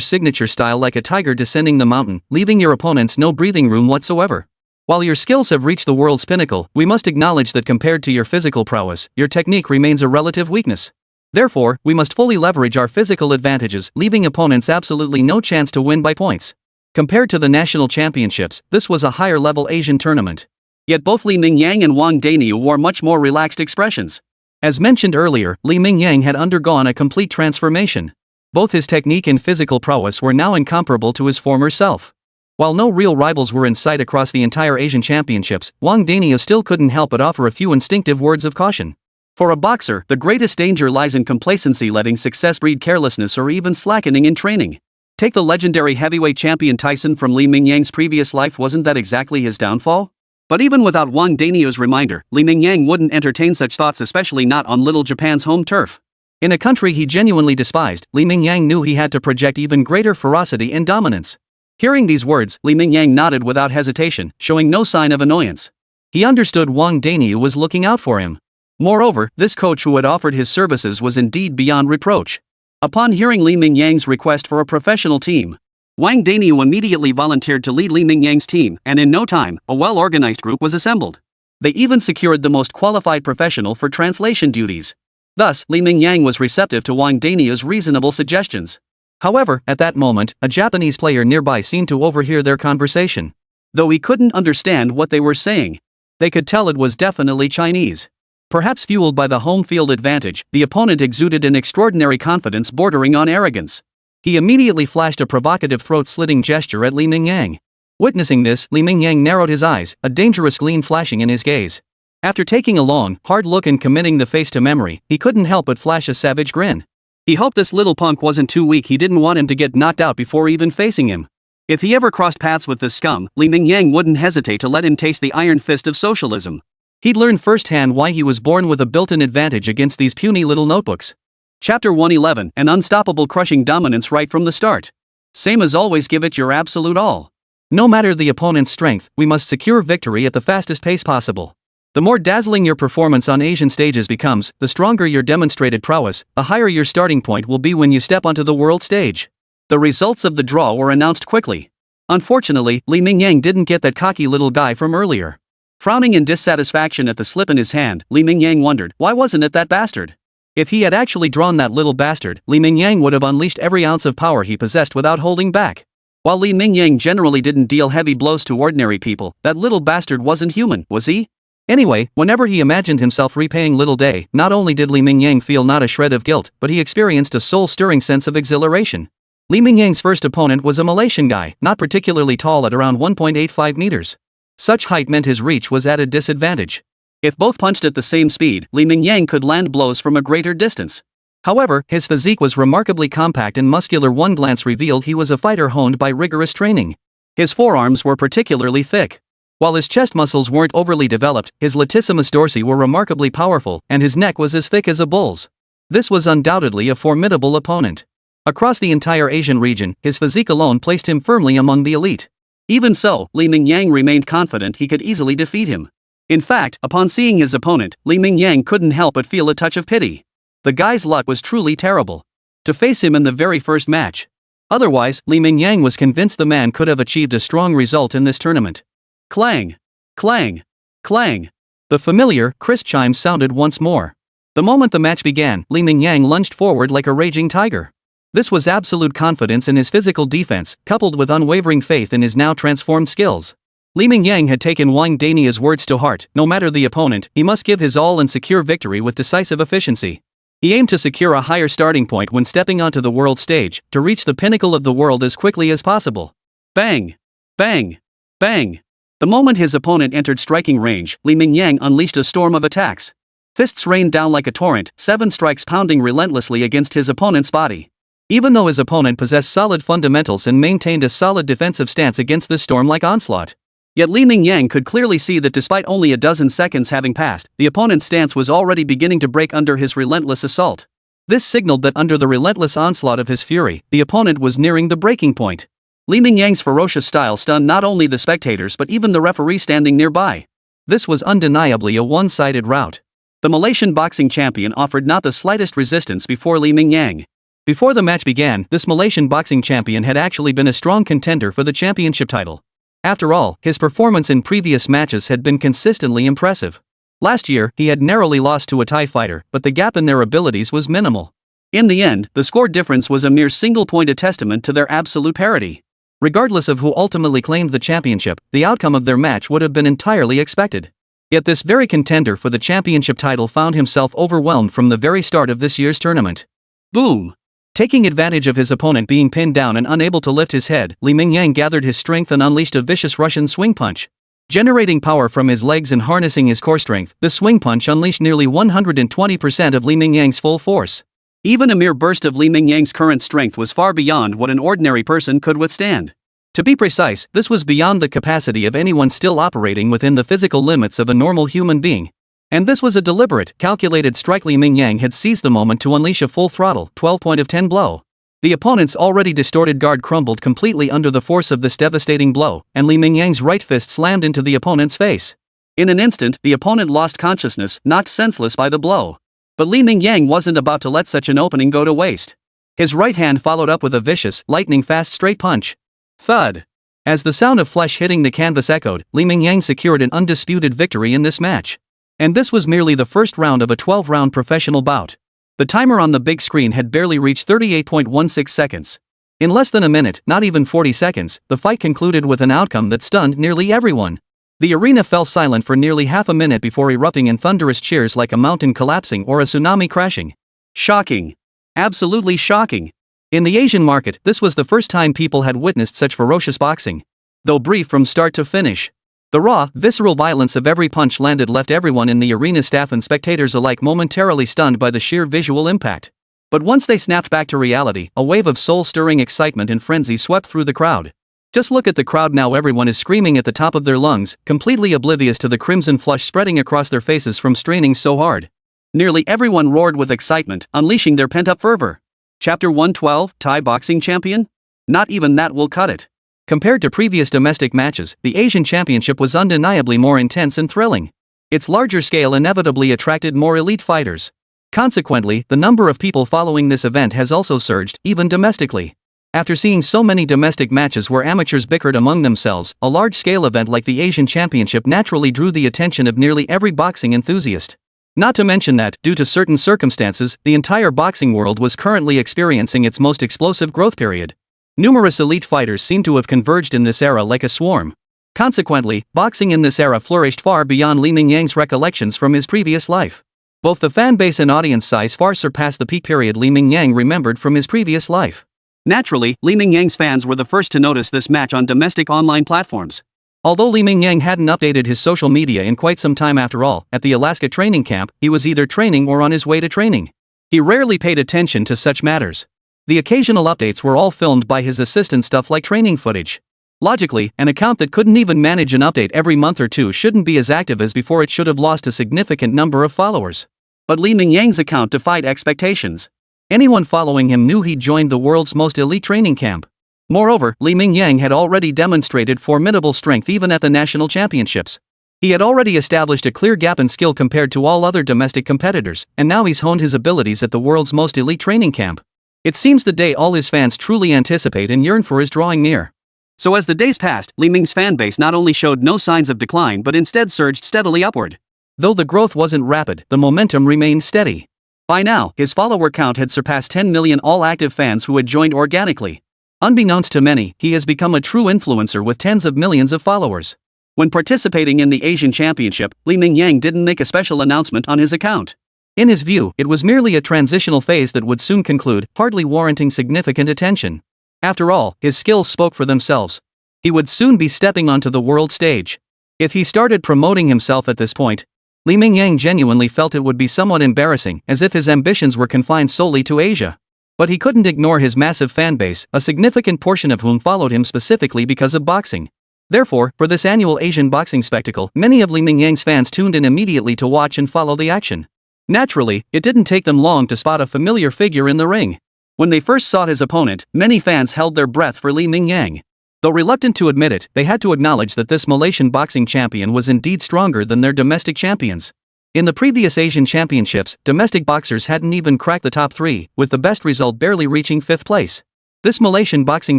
signature style like a tiger descending the mountain, leaving your opponents no breathing room whatsoever. While your skills have reached the world's pinnacle, we must acknowledge that compared to your physical prowess, your technique remains a relative weakness. Therefore, we must fully leverage our physical advantages, leaving opponents absolutely no chance to win by points. Compared to the national championships, this was a higher-level Asian tournament. Yet both Li Mingyang and Wang Daniu wore much more relaxed expressions. As mentioned earlier, Li Mingyang had undergone a complete transformation. Both his technique and physical prowess were now incomparable to his former self. While no real rivals were in sight across the entire Asian championships, Wang Daniu still couldn't help but offer a few instinctive words of caution. For a boxer, the greatest danger lies in complacency, letting success breed carelessness, or even slackening in training. Take the legendary heavyweight champion Tyson from Li Mingyang's previous life. Wasn't that exactly his downfall? But even without Wang Daniu's reminder, Li Mingyang wouldn't entertain such thoughts, especially not on Little Japan's home turf. In a country he genuinely despised, Li Mingyang knew he had to project even greater ferocity and dominance. Hearing these words, Li Mingyang nodded without hesitation, showing no sign of annoyance. He understood Wang Daniu was looking out for him. Moreover, this coach who had offered his services was indeed beyond reproach. Upon hearing Li Mingyang's request for a professional team, Wang Daniu immediately volunteered to lead Li Mingyang's team, and in no time, a well-organized group was assembled. They even secured the most qualified professional for translation duties. Thus, Li Mingyang was receptive to Wang Daniu's reasonable suggestions. However, at that moment, a Japanese player nearby seemed to overhear their conversation. Though he couldn't understand what they were saying, they could tell it was definitely Chinese. Perhaps fueled by the home field advantage, the opponent exuded an extraordinary confidence bordering on arrogance. He immediately flashed a provocative throat-slitting gesture at Li Mingyang. Witnessing this, Li Mingyang narrowed his eyes, a dangerous gleam flashing in his gaze. After taking a long, hard look and committing the face to memory, he couldn't help but flash a savage grin. He hoped this little punk wasn't too weak. He didn't want him to get knocked out before even facing him. If he ever crossed paths with this scum, Li Mingyang wouldn't hesitate to let him taste the iron fist of socialism. He'd learned firsthand why he was born with a built-in advantage against these puny little notebooks. Chapter 111, an unstoppable crushing dominance right from the start. Same as always, give it your absolute all. No matter the opponent's strength, we must secure victory at the fastest pace possible. The more dazzling your performance on Asian stages becomes, the stronger your demonstrated prowess, the higher your starting point will be when you step onto the world stage. The results of the draw were announced quickly. Unfortunately, Li Mingyang didn't get that cocky little guy from earlier. Frowning in dissatisfaction at the slip in his hand, Li Mingyang wondered, why wasn't it that bastard? If he had actually drawn that little bastard, Li Mingyang would have unleashed every ounce of power he possessed without holding back. While Li Mingyang generally didn't deal heavy blows to ordinary people, that little bastard wasn't human, was he? Anyway, whenever he imagined himself repaying Little Day, not only did Li Mingyang feel not a shred of guilt, but he experienced a soul-stirring sense of exhilaration. Li Mingyang's first opponent was a Malaysian guy, not particularly tall at around 1.85 meters. Such height meant his reach was at a disadvantage. If both punched at the same speed, Li Mingyang could land blows from a greater distance. However, his physique was remarkably compact and muscular. One glance revealed he was a fighter honed by rigorous training. His forearms were particularly thick. While his chest muscles weren't overly developed, his latissimus dorsi were remarkably powerful, and his neck was as thick as a bull's. This was undoubtedly a formidable opponent. Across the entire Asian region, his physique alone placed him firmly among the elite. Even so, Li Mingyang remained confident he could easily defeat him. In fact, upon seeing his opponent, Li Mingyang couldn't help but feel a touch of pity. The guy's luck was truly terrible. To face him in the very first match. Otherwise, Li Mingyang was convinced the man could have achieved a strong result in this tournament. Clang! Clang! Clang! The familiar, crisp chimes sounded once more. The moment the match began, Li Mingyang lunged forward like a raging tiger. This was absolute confidence in his physical defense, coupled with unwavering faith in his now transformed skills. Li Mingyang had taken Wang Dania's words to heart. No matter the opponent, he must give his all and secure victory with decisive efficiency. He aimed to secure a higher starting point when stepping onto the world stage, to reach the pinnacle of the world as quickly as possible. Bang! Bang! Bang! The moment his opponent entered striking range, Li Mingyang unleashed a storm of attacks. Fists rained down like a torrent, 7 strikes pounding relentlessly against his opponent's body. Even though his opponent possessed solid fundamentals and maintained a solid defensive stance against this storm-like onslaught. Yet Li Mingyang could clearly see that despite only a dozen seconds having passed, the opponent's stance was already beginning to break under his relentless assault. This signaled that under the relentless onslaught of his fury, the opponent was nearing the breaking point. Li Mingyang's ferocious style stunned not only the spectators but even the referee standing nearby. This was undeniably a one-sided rout. The Malaysian boxing champion offered not the slightest resistance before Li Mingyang. Before the match began, this Malaysian boxing champion had actually been a strong contender for the championship title. After all, his performance in previous matches had been consistently impressive. Last year, he had narrowly lost to a Thai fighter, but the gap in their abilities was minimal. In the end, the score difference was a mere single point, a testament to their absolute parity. Regardless of who ultimately claimed the championship, the outcome of their match would have been entirely expected. Yet this very contender for the championship title found himself overwhelmed from the very start of this year's tournament. Boom! Taking advantage of his opponent being pinned down and unable to lift his head, Li Mingyang gathered his strength and unleashed a vicious Russian swing punch. Generating power from his legs and harnessing his core strength, the swing punch unleashed nearly 120% of Li Mingyang's full force. Even a mere burst of Li Mingyang's current strength was far beyond what an ordinary person could withstand. To be precise, this was beyond the capacity of anyone still operating within the physical limits of a normal human being. And this was a deliberate, calculated strike. Li Mingyang had seized the moment to unleash a full-throttle, 12.10 blow. The opponent's already distorted guard crumbled completely under the force of this devastating blow, and Li Mingyang's right fist slammed into the opponent's face. In an instant, the opponent lost consciousness, knocked senseless by the blow. But Li Mingyang wasn't about to let such an opening go to waste. His right hand followed up with a vicious, lightning-fast straight punch. Thud! As the sound of flesh hitting the canvas echoed, Li Mingyang secured an undisputed victory in this match. And this was merely the first round of a 12-round professional bout. The timer on the big screen had barely reached 38.16 seconds. In less than a minute, not even 40 seconds, the fight concluded with an outcome that stunned nearly everyone. The arena fell silent for nearly half a minute before erupting in thunderous cheers like a mountain collapsing or a tsunami crashing. Shocking. Absolutely shocking. In the Asian market, this was the first time people had witnessed such ferocious boxing. Though brief from start to finish. The raw, visceral violence of every punch landed left everyone in the arena, staff and spectators alike, momentarily stunned by the sheer visual impact. But once they snapped back to reality, a wave of soul-stirring excitement and frenzy swept through the crowd. Just look at the crowd now. Everyone is screaming at the top of their lungs, completely oblivious to the crimson flush spreading across their faces from straining so hard. Nearly everyone roared with excitement, unleashing their pent-up fervor. Chapter 112, Thai Boxing Champion? Not even that will cut it. Compared to previous domestic matches, the Asian Championship was undeniably more intense and thrilling. Its larger scale inevitably attracted more elite fighters. Consequently, the number of people following this event has also surged, even domestically. After seeing so many domestic matches where amateurs bickered among themselves, a large-scale event like the Asian Championship naturally drew the attention of nearly every boxing enthusiast. Not to mention that, due to certain circumstances, the entire boxing world was currently experiencing its most explosive growth period. Numerous elite fighters seem to have converged in this era like a swarm. Consequently, boxing in this era flourished far beyond Li Mingyang's recollections from his previous life. Both the fan base and audience size far surpassed the peak period Li Mingyang remembered from his previous life. Naturally, Li Mingyang's fans were the first to notice this match on domestic online platforms. Although Li Mingyang hadn't updated his social media in quite some time after all, at the Alaska training camp, he was either training or on his way to training. He rarely paid attention to such matters. The occasional updates were all filmed by his assistant, stuff like training footage. Logically, an account that couldn't even manage an update every month or two shouldn't be as active as before. It should have lost a significant number of followers. But Li Mingyang's account defied expectations. Anyone following him knew he'd joined the world's most elite training camp. Moreover, Li Mingyang had already demonstrated formidable strength even at the national championships. He had already established a clear gap in skill compared to all other domestic competitors, and now he's honed his abilities at the world's most elite training camp. It seems the day all his fans truly anticipate and yearn for is drawing near. So as the days passed, Li Ming's fanbase not only showed no signs of decline but instead surged steadily upward. Though the growth wasn't rapid, the momentum remained steady. By now, his follower count had surpassed 10 million all-active fans who had joined organically. Unbeknownst to many, he has become a true influencer with tens of millions of followers. When participating in the Asian Championship, Li Mingyang didn't make a special announcement on his account. In his view, it was merely a transitional phase that would soon conclude, hardly warranting significant attention. After all, his skills spoke for themselves. He would soon be stepping onto the world stage. If he started promoting himself at this point, Li Mingyang genuinely felt it would be somewhat embarrassing, as if his ambitions were confined solely to Asia. But he couldn't ignore his massive fanbase, a significant portion of whom followed him specifically because of boxing. Therefore, for this annual Asian boxing spectacle, many of Li Mingyang's fans tuned in immediately to watch and follow the action. Naturally, it didn't take them long to spot a familiar figure in the ring. When they first saw his opponent, many fans held their breath for Li Mingyang. Though reluctant to admit it, they had to acknowledge that this Malaysian boxing champion was indeed stronger than their domestic champions. In the previous Asian Championships, domestic boxers hadn't even cracked the top 3, with the best result barely reaching 5th place. This Malaysian boxing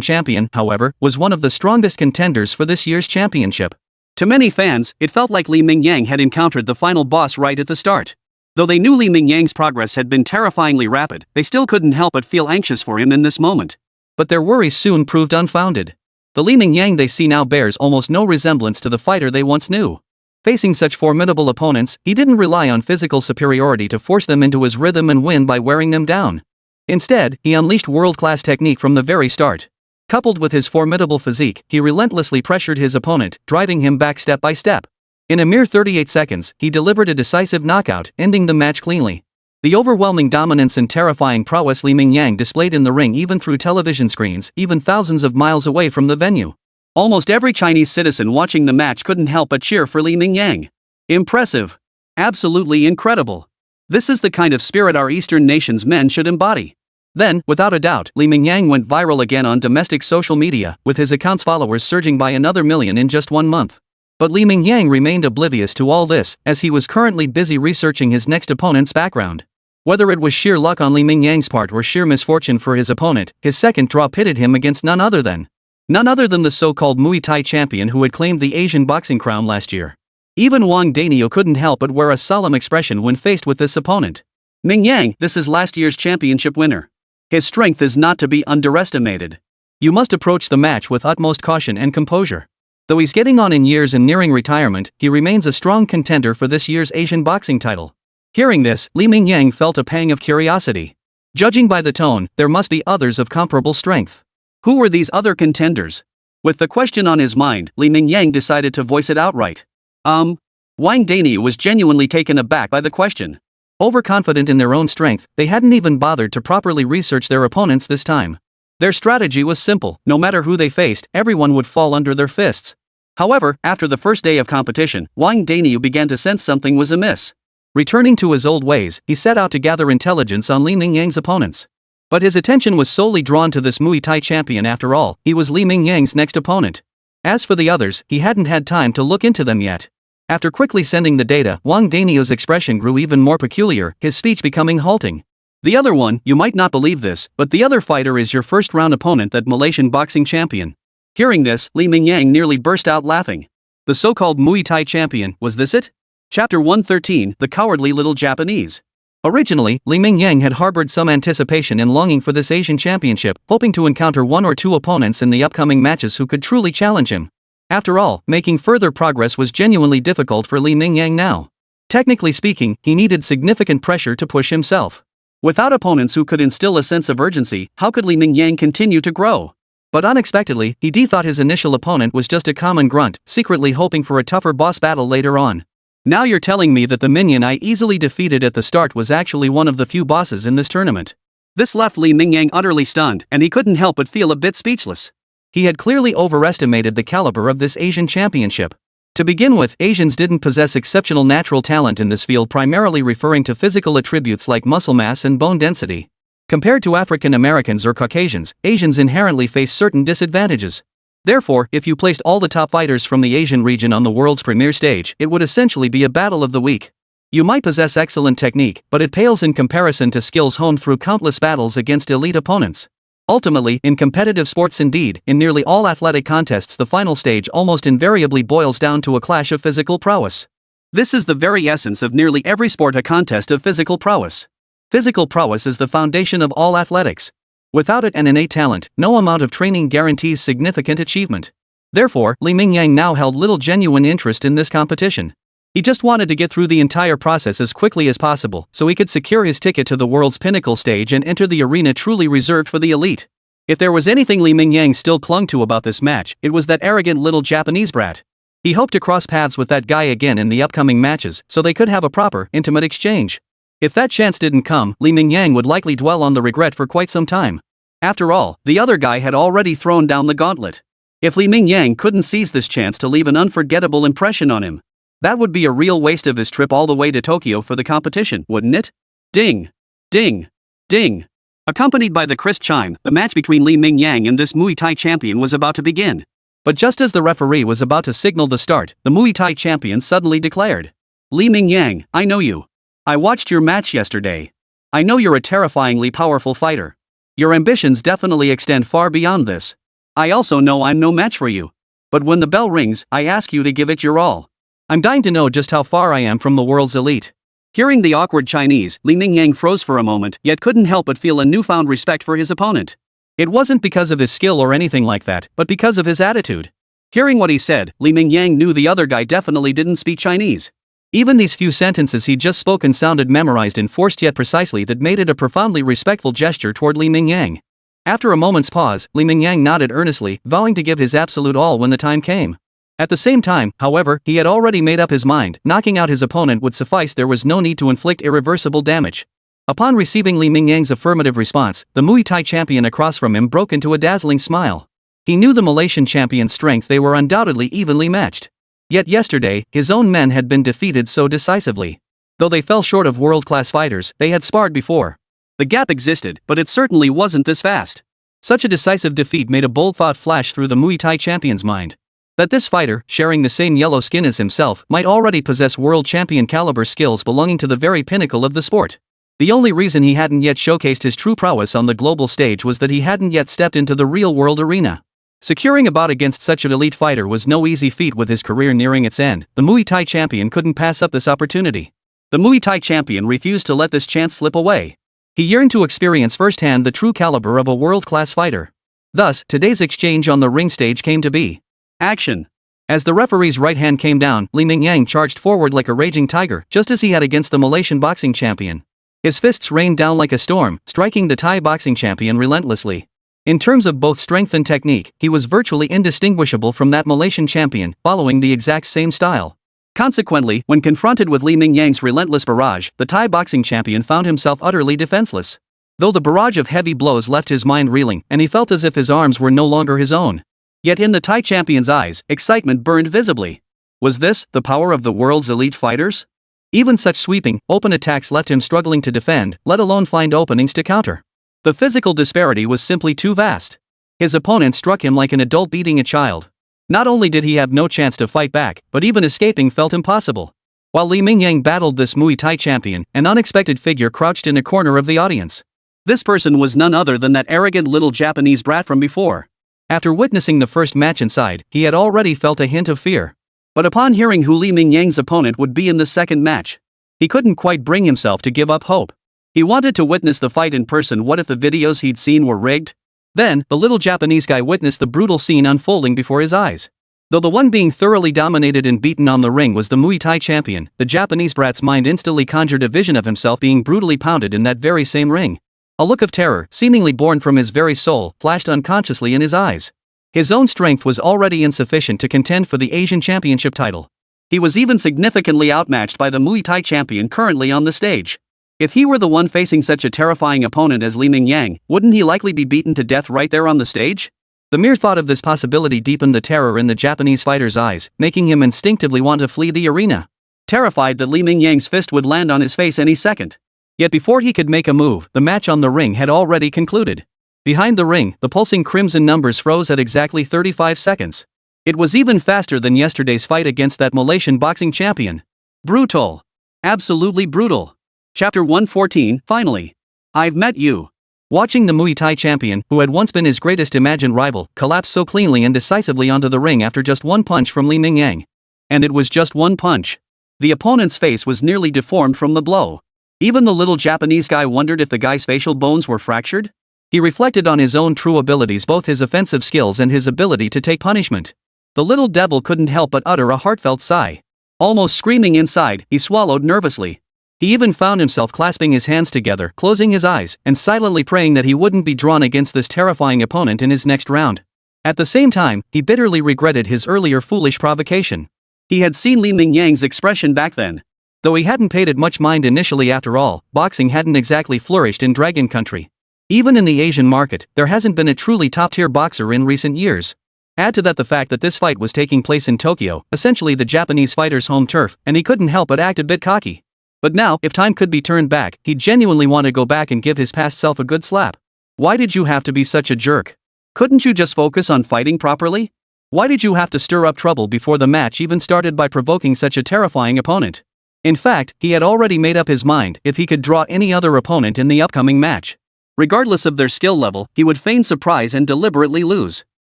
champion, however, was one of the strongest contenders for this year's championship. To many fans, it felt like Li Mingyang had encountered the final boss right at the start. Though they knew Li Mingyang's progress had been terrifyingly rapid, they still couldn't help but feel anxious for him in this moment. But their worries soon proved unfounded. The Li Mingyang they see now bears almost no resemblance to the fighter they once knew. Facing such formidable opponents, he didn't rely on physical superiority to force them into his rhythm and win by wearing them down. Instead, he unleashed world-class technique from the very start. Coupled with his formidable physique, he relentlessly pressured his opponent, driving him back step by step. In a mere 38 seconds, he delivered a decisive knockout, ending the match cleanly. The overwhelming dominance and terrifying prowess Li Mingyang displayed in the ring even through television screens, even thousands of miles away from the venue. Almost every Chinese citizen watching the match couldn't help but cheer for Li Mingyang. Impressive. Absolutely incredible. This is the kind of spirit our Eastern nations men should embody. Then, without a doubt, Li Mingyang went viral again on domestic social media, with his account's followers surging by another million in just 1 month. But Li Mingyang remained oblivious to all this, as he was currently busy researching his next opponent's background. Whether it was sheer luck on Li Mingyang's part or sheer misfortune for his opponent, his second draw pitted him against none other than the so-called Muay Thai champion who had claimed the Asian boxing crown last year. Even Wang Danio couldn't help but wear a solemn expression when faced with this opponent. Mingyang, this is last year's championship winner. His strength is not to be underestimated. You must approach the match with utmost caution and composure. Though he's getting on in years and nearing retirement, he remains a strong contender for this year's Asian boxing title. Hearing this, Li Mingyang felt a pang of curiosity. Judging by the tone, there must be others of comparable strength. Who were these other contenders? With the question on his mind, Li Mingyang decided to voice it outright. Wang Danio was genuinely taken aback by the question. Overconfident in their own strength, they hadn't even bothered to properly research their opponents this time. Their strategy was simple: no matter who they faced, everyone would fall under their fists. However, after the first day of competition, Wang Danio began to sense something was amiss. Returning to his old ways, he set out to gather intelligence on Li Mingyang's opponents. But his attention was solely drawn to this Muay Thai champion. After all, he was Li Mingyang's next opponent. As for the others, he hadn't had time to look into them yet. After quickly sending the data, Wang Danio's expression grew even more peculiar, his speech becoming halting. The other one, you might not believe this, but the other fighter is your first round opponent, that Malaysian boxing champion. Hearing this, Li Mingyang nearly burst out laughing. The so-called Muay Thai champion, was this it? Chapter 113, The Cowardly Little Japanese. Originally, Li Mingyang had harbored some anticipation and longing for this Asian championship, hoping to encounter one or two opponents in the upcoming matches who could truly challenge him. After all, making further progress was genuinely difficult for Li Mingyang now. Technically speaking, he needed significant pressure to push himself. Without opponents who could instill a sense of urgency, how could Li Mingyang continue to grow? But unexpectedly, he thought his initial opponent was just a common grunt, secretly hoping for a tougher boss battle later on. Now you're telling me that the minion I easily defeated at the start was actually one of the few bosses in this tournament? This left Li Mingyang utterly stunned, and he couldn't help but feel a bit speechless. He had clearly overestimated the caliber of this Asian championship. To begin with, Asians didn't possess exceptional natural talent in this field, primarily referring to physical attributes like muscle mass and bone density. Compared to African Americans or Caucasians, Asians inherently face certain disadvantages. Therefore, if you placed all the top fighters from the Asian region on the world's premier stage, it would essentially be a battle of the week. You might possess excellent technique, but it pales in comparison to skills honed through countless battles against elite opponents. Ultimately, in competitive sports, indeed, in nearly all athletic contests, the final stage almost invariably boils down to a clash of physical prowess. This is the very essence of nearly every sport, a contest of physical prowess. Physical prowess is the foundation of all athletics. Without it and innate talent, no amount of training guarantees significant achievement. Therefore, Li Mingyang now held little genuine interest in this competition. He just wanted to get through the entire process as quickly as possible, so he could secure his ticket to the world's pinnacle stage and enter the arena truly reserved for the elite. If there was anything Li Mingyang still clung to about this match, it was that arrogant little Japanese brat. He hoped to cross paths with that guy again in the upcoming matches, so they could have a proper, intimate exchange. If that chance didn't come, Li Mingyang would likely dwell on the regret for quite some time. After all, the other guy had already thrown down the gauntlet. If Li Mingyang couldn't seize this chance to leave an unforgettable impression on him, that would be a real waste of his trip all the way to Tokyo for the competition, wouldn't it? Ding! Ding! Ding! Accompanied by the crisp chime, the match between Li Mingyang and this Muay Thai champion was about to begin. But just as the referee was about to signal the start, the Muay Thai champion suddenly declared, "Li Mingyang, I know you. I watched your match yesterday. I know you're a terrifyingly powerful fighter. Your ambitions definitely extend far beyond this. I also know I'm no match for you. But when the bell rings, I ask you to give it your all. I'm dying to know just how far I am from the world's elite." Hearing the awkward Chinese, Li Mingyang froze for a moment, yet couldn't help but feel a newfound respect for his opponent. It wasn't because of his skill or anything like that, but because of his attitude. Hearing what he said, Li Mingyang knew the other guy definitely didn't speak Chinese. Even these few sentences he'd just spoken sounded memorized and forced, yet precisely that made it a profoundly respectful gesture toward Li Mingyang. After a moment's pause, Li Mingyang nodded earnestly, vowing to give his absolute all when the time came. At the same time, however, he had already made up his mind. Knocking out his opponent would suffice. There was no need to inflict irreversible damage. Upon receiving Li Mingyang's affirmative response, the Muay Thai champion across from him broke into a dazzling smile. He knew the Malaysian champion's strength; they were undoubtedly evenly matched. Yet yesterday, his own men had been defeated so decisively. Though they fell short of world-class fighters, they had sparred before. The gap existed, but it certainly wasn't this fast. Such a decisive defeat made a bold thought flash through the Muay Thai champion's mind. That this fighter, sharing the same yellow skin as himself, might already possess world champion caliber skills belonging to the very pinnacle of the sport. The only reason he hadn't yet showcased his true prowess on the global stage was that he hadn't yet stepped into the real-world arena. Securing a bout against such an elite fighter was no easy feat. With his career nearing its end, the Muay Thai champion couldn't pass up this opportunity. The Muay Thai champion refused to let this chance slip away. He yearned to experience firsthand the true caliber of a world-class fighter. Thus, today's exchange on the ring stage came to be. Action! As the referee's right hand came down, Li Mingyang charged forward like a raging tiger, just as he had against the Malaysian boxing champion. His fists rained down like a storm, striking the Thai boxing champion relentlessly. In terms of both strength and technique, he was virtually indistinguishable from that Malaysian champion, following the exact same style. Consequently, when confronted with Li Mingyang's relentless barrage, the Thai boxing champion found himself utterly defenseless. Though the barrage of heavy blows left his mind reeling, and he felt as if his arms were no longer his own. Yet in the Thai champion's eyes, excitement burned visibly. Was this the power of the world's elite fighters? Even such sweeping, open attacks left him struggling to defend, let alone find openings to counter. The physical disparity was simply too vast. His opponent struck him like an adult beating a child. Not only did he have no chance to fight back, but even escaping felt impossible. While Li Mingyang battled this Muay Thai champion, an unexpected figure crouched in a corner of the audience. This person was none other than that arrogant little Japanese brat from before. After witnessing the first match inside, he had already felt a hint of fear. But upon hearing who Li Mingyang's opponent would be in the second match, he couldn't quite bring himself to give up hope. He wanted to witness the fight in person. What if the videos he'd seen were rigged? Then, the little Japanese guy witnessed the brutal scene unfolding before his eyes. Though the one being thoroughly dominated and beaten on the ring was the Muay Thai champion, the Japanese brat's mind instantly conjured a vision of himself being brutally pounded in that very same ring. A look of terror, seemingly born from his very soul, flashed unconsciously in his eyes. His own strength was already insufficient to contend for the Asian Championship title. He was even significantly outmatched by the Muay Thai champion currently on the stage. If he were the one facing such a terrifying opponent as Li Mingyang, wouldn't he likely be beaten to death right there on the stage? The mere thought of this possibility deepened the terror in the Japanese fighter's eyes, making him instinctively want to flee the arena. Terrified that Li Mingyang's fist would land on his face any second. Yet before he could make a move, the match on the ring had already concluded. Behind the ring, the pulsing crimson numbers froze at exactly 35 seconds. It was even faster than yesterday's fight against that Malaysian boxing champion. Brutal. Absolutely brutal. Chapter 114, finally. I've met you. Watching the Muay Thai champion, who had once been his greatest imagined rival, collapse so cleanly and decisively onto the ring after just one punch from Li Mingyang. And it was just one punch. The opponent's face was nearly deformed from the blow. Even the little Japanese guy wondered if the guy's facial bones were fractured. He reflected on his own true abilities, both his offensive skills and his ability to take punishment. The little devil couldn't help but utter a heartfelt sigh. Almost screaming inside, he swallowed nervously. He even found himself clasping his hands together, closing his eyes, and silently praying that he wouldn't be drawn against this terrifying opponent in his next round. At the same time, he bitterly regretted his earlier foolish provocation. He had seen Li Mingyang's expression back then. Though he hadn't paid it much mind initially, after all, boxing hadn't exactly flourished in Dragon Country. Even in the Asian market, there hasn't been a truly top-tier boxer in recent years. Add to that the fact that this fight was taking place in Tokyo, essentially the Japanese fighter's home turf, and he couldn't help but act a bit cocky. But now, if time could be turned back, he'd genuinely want to go back and give his past self a good slap. Why did you have to be such a jerk? Couldn't you just focus on fighting properly? Why did you have to stir up trouble before the match even started by provoking such a terrifying opponent? In fact, he had already made up his mind if he could draw any other opponent in the upcoming match. Regardless of their skill level, he would feign surprise and deliberately lose.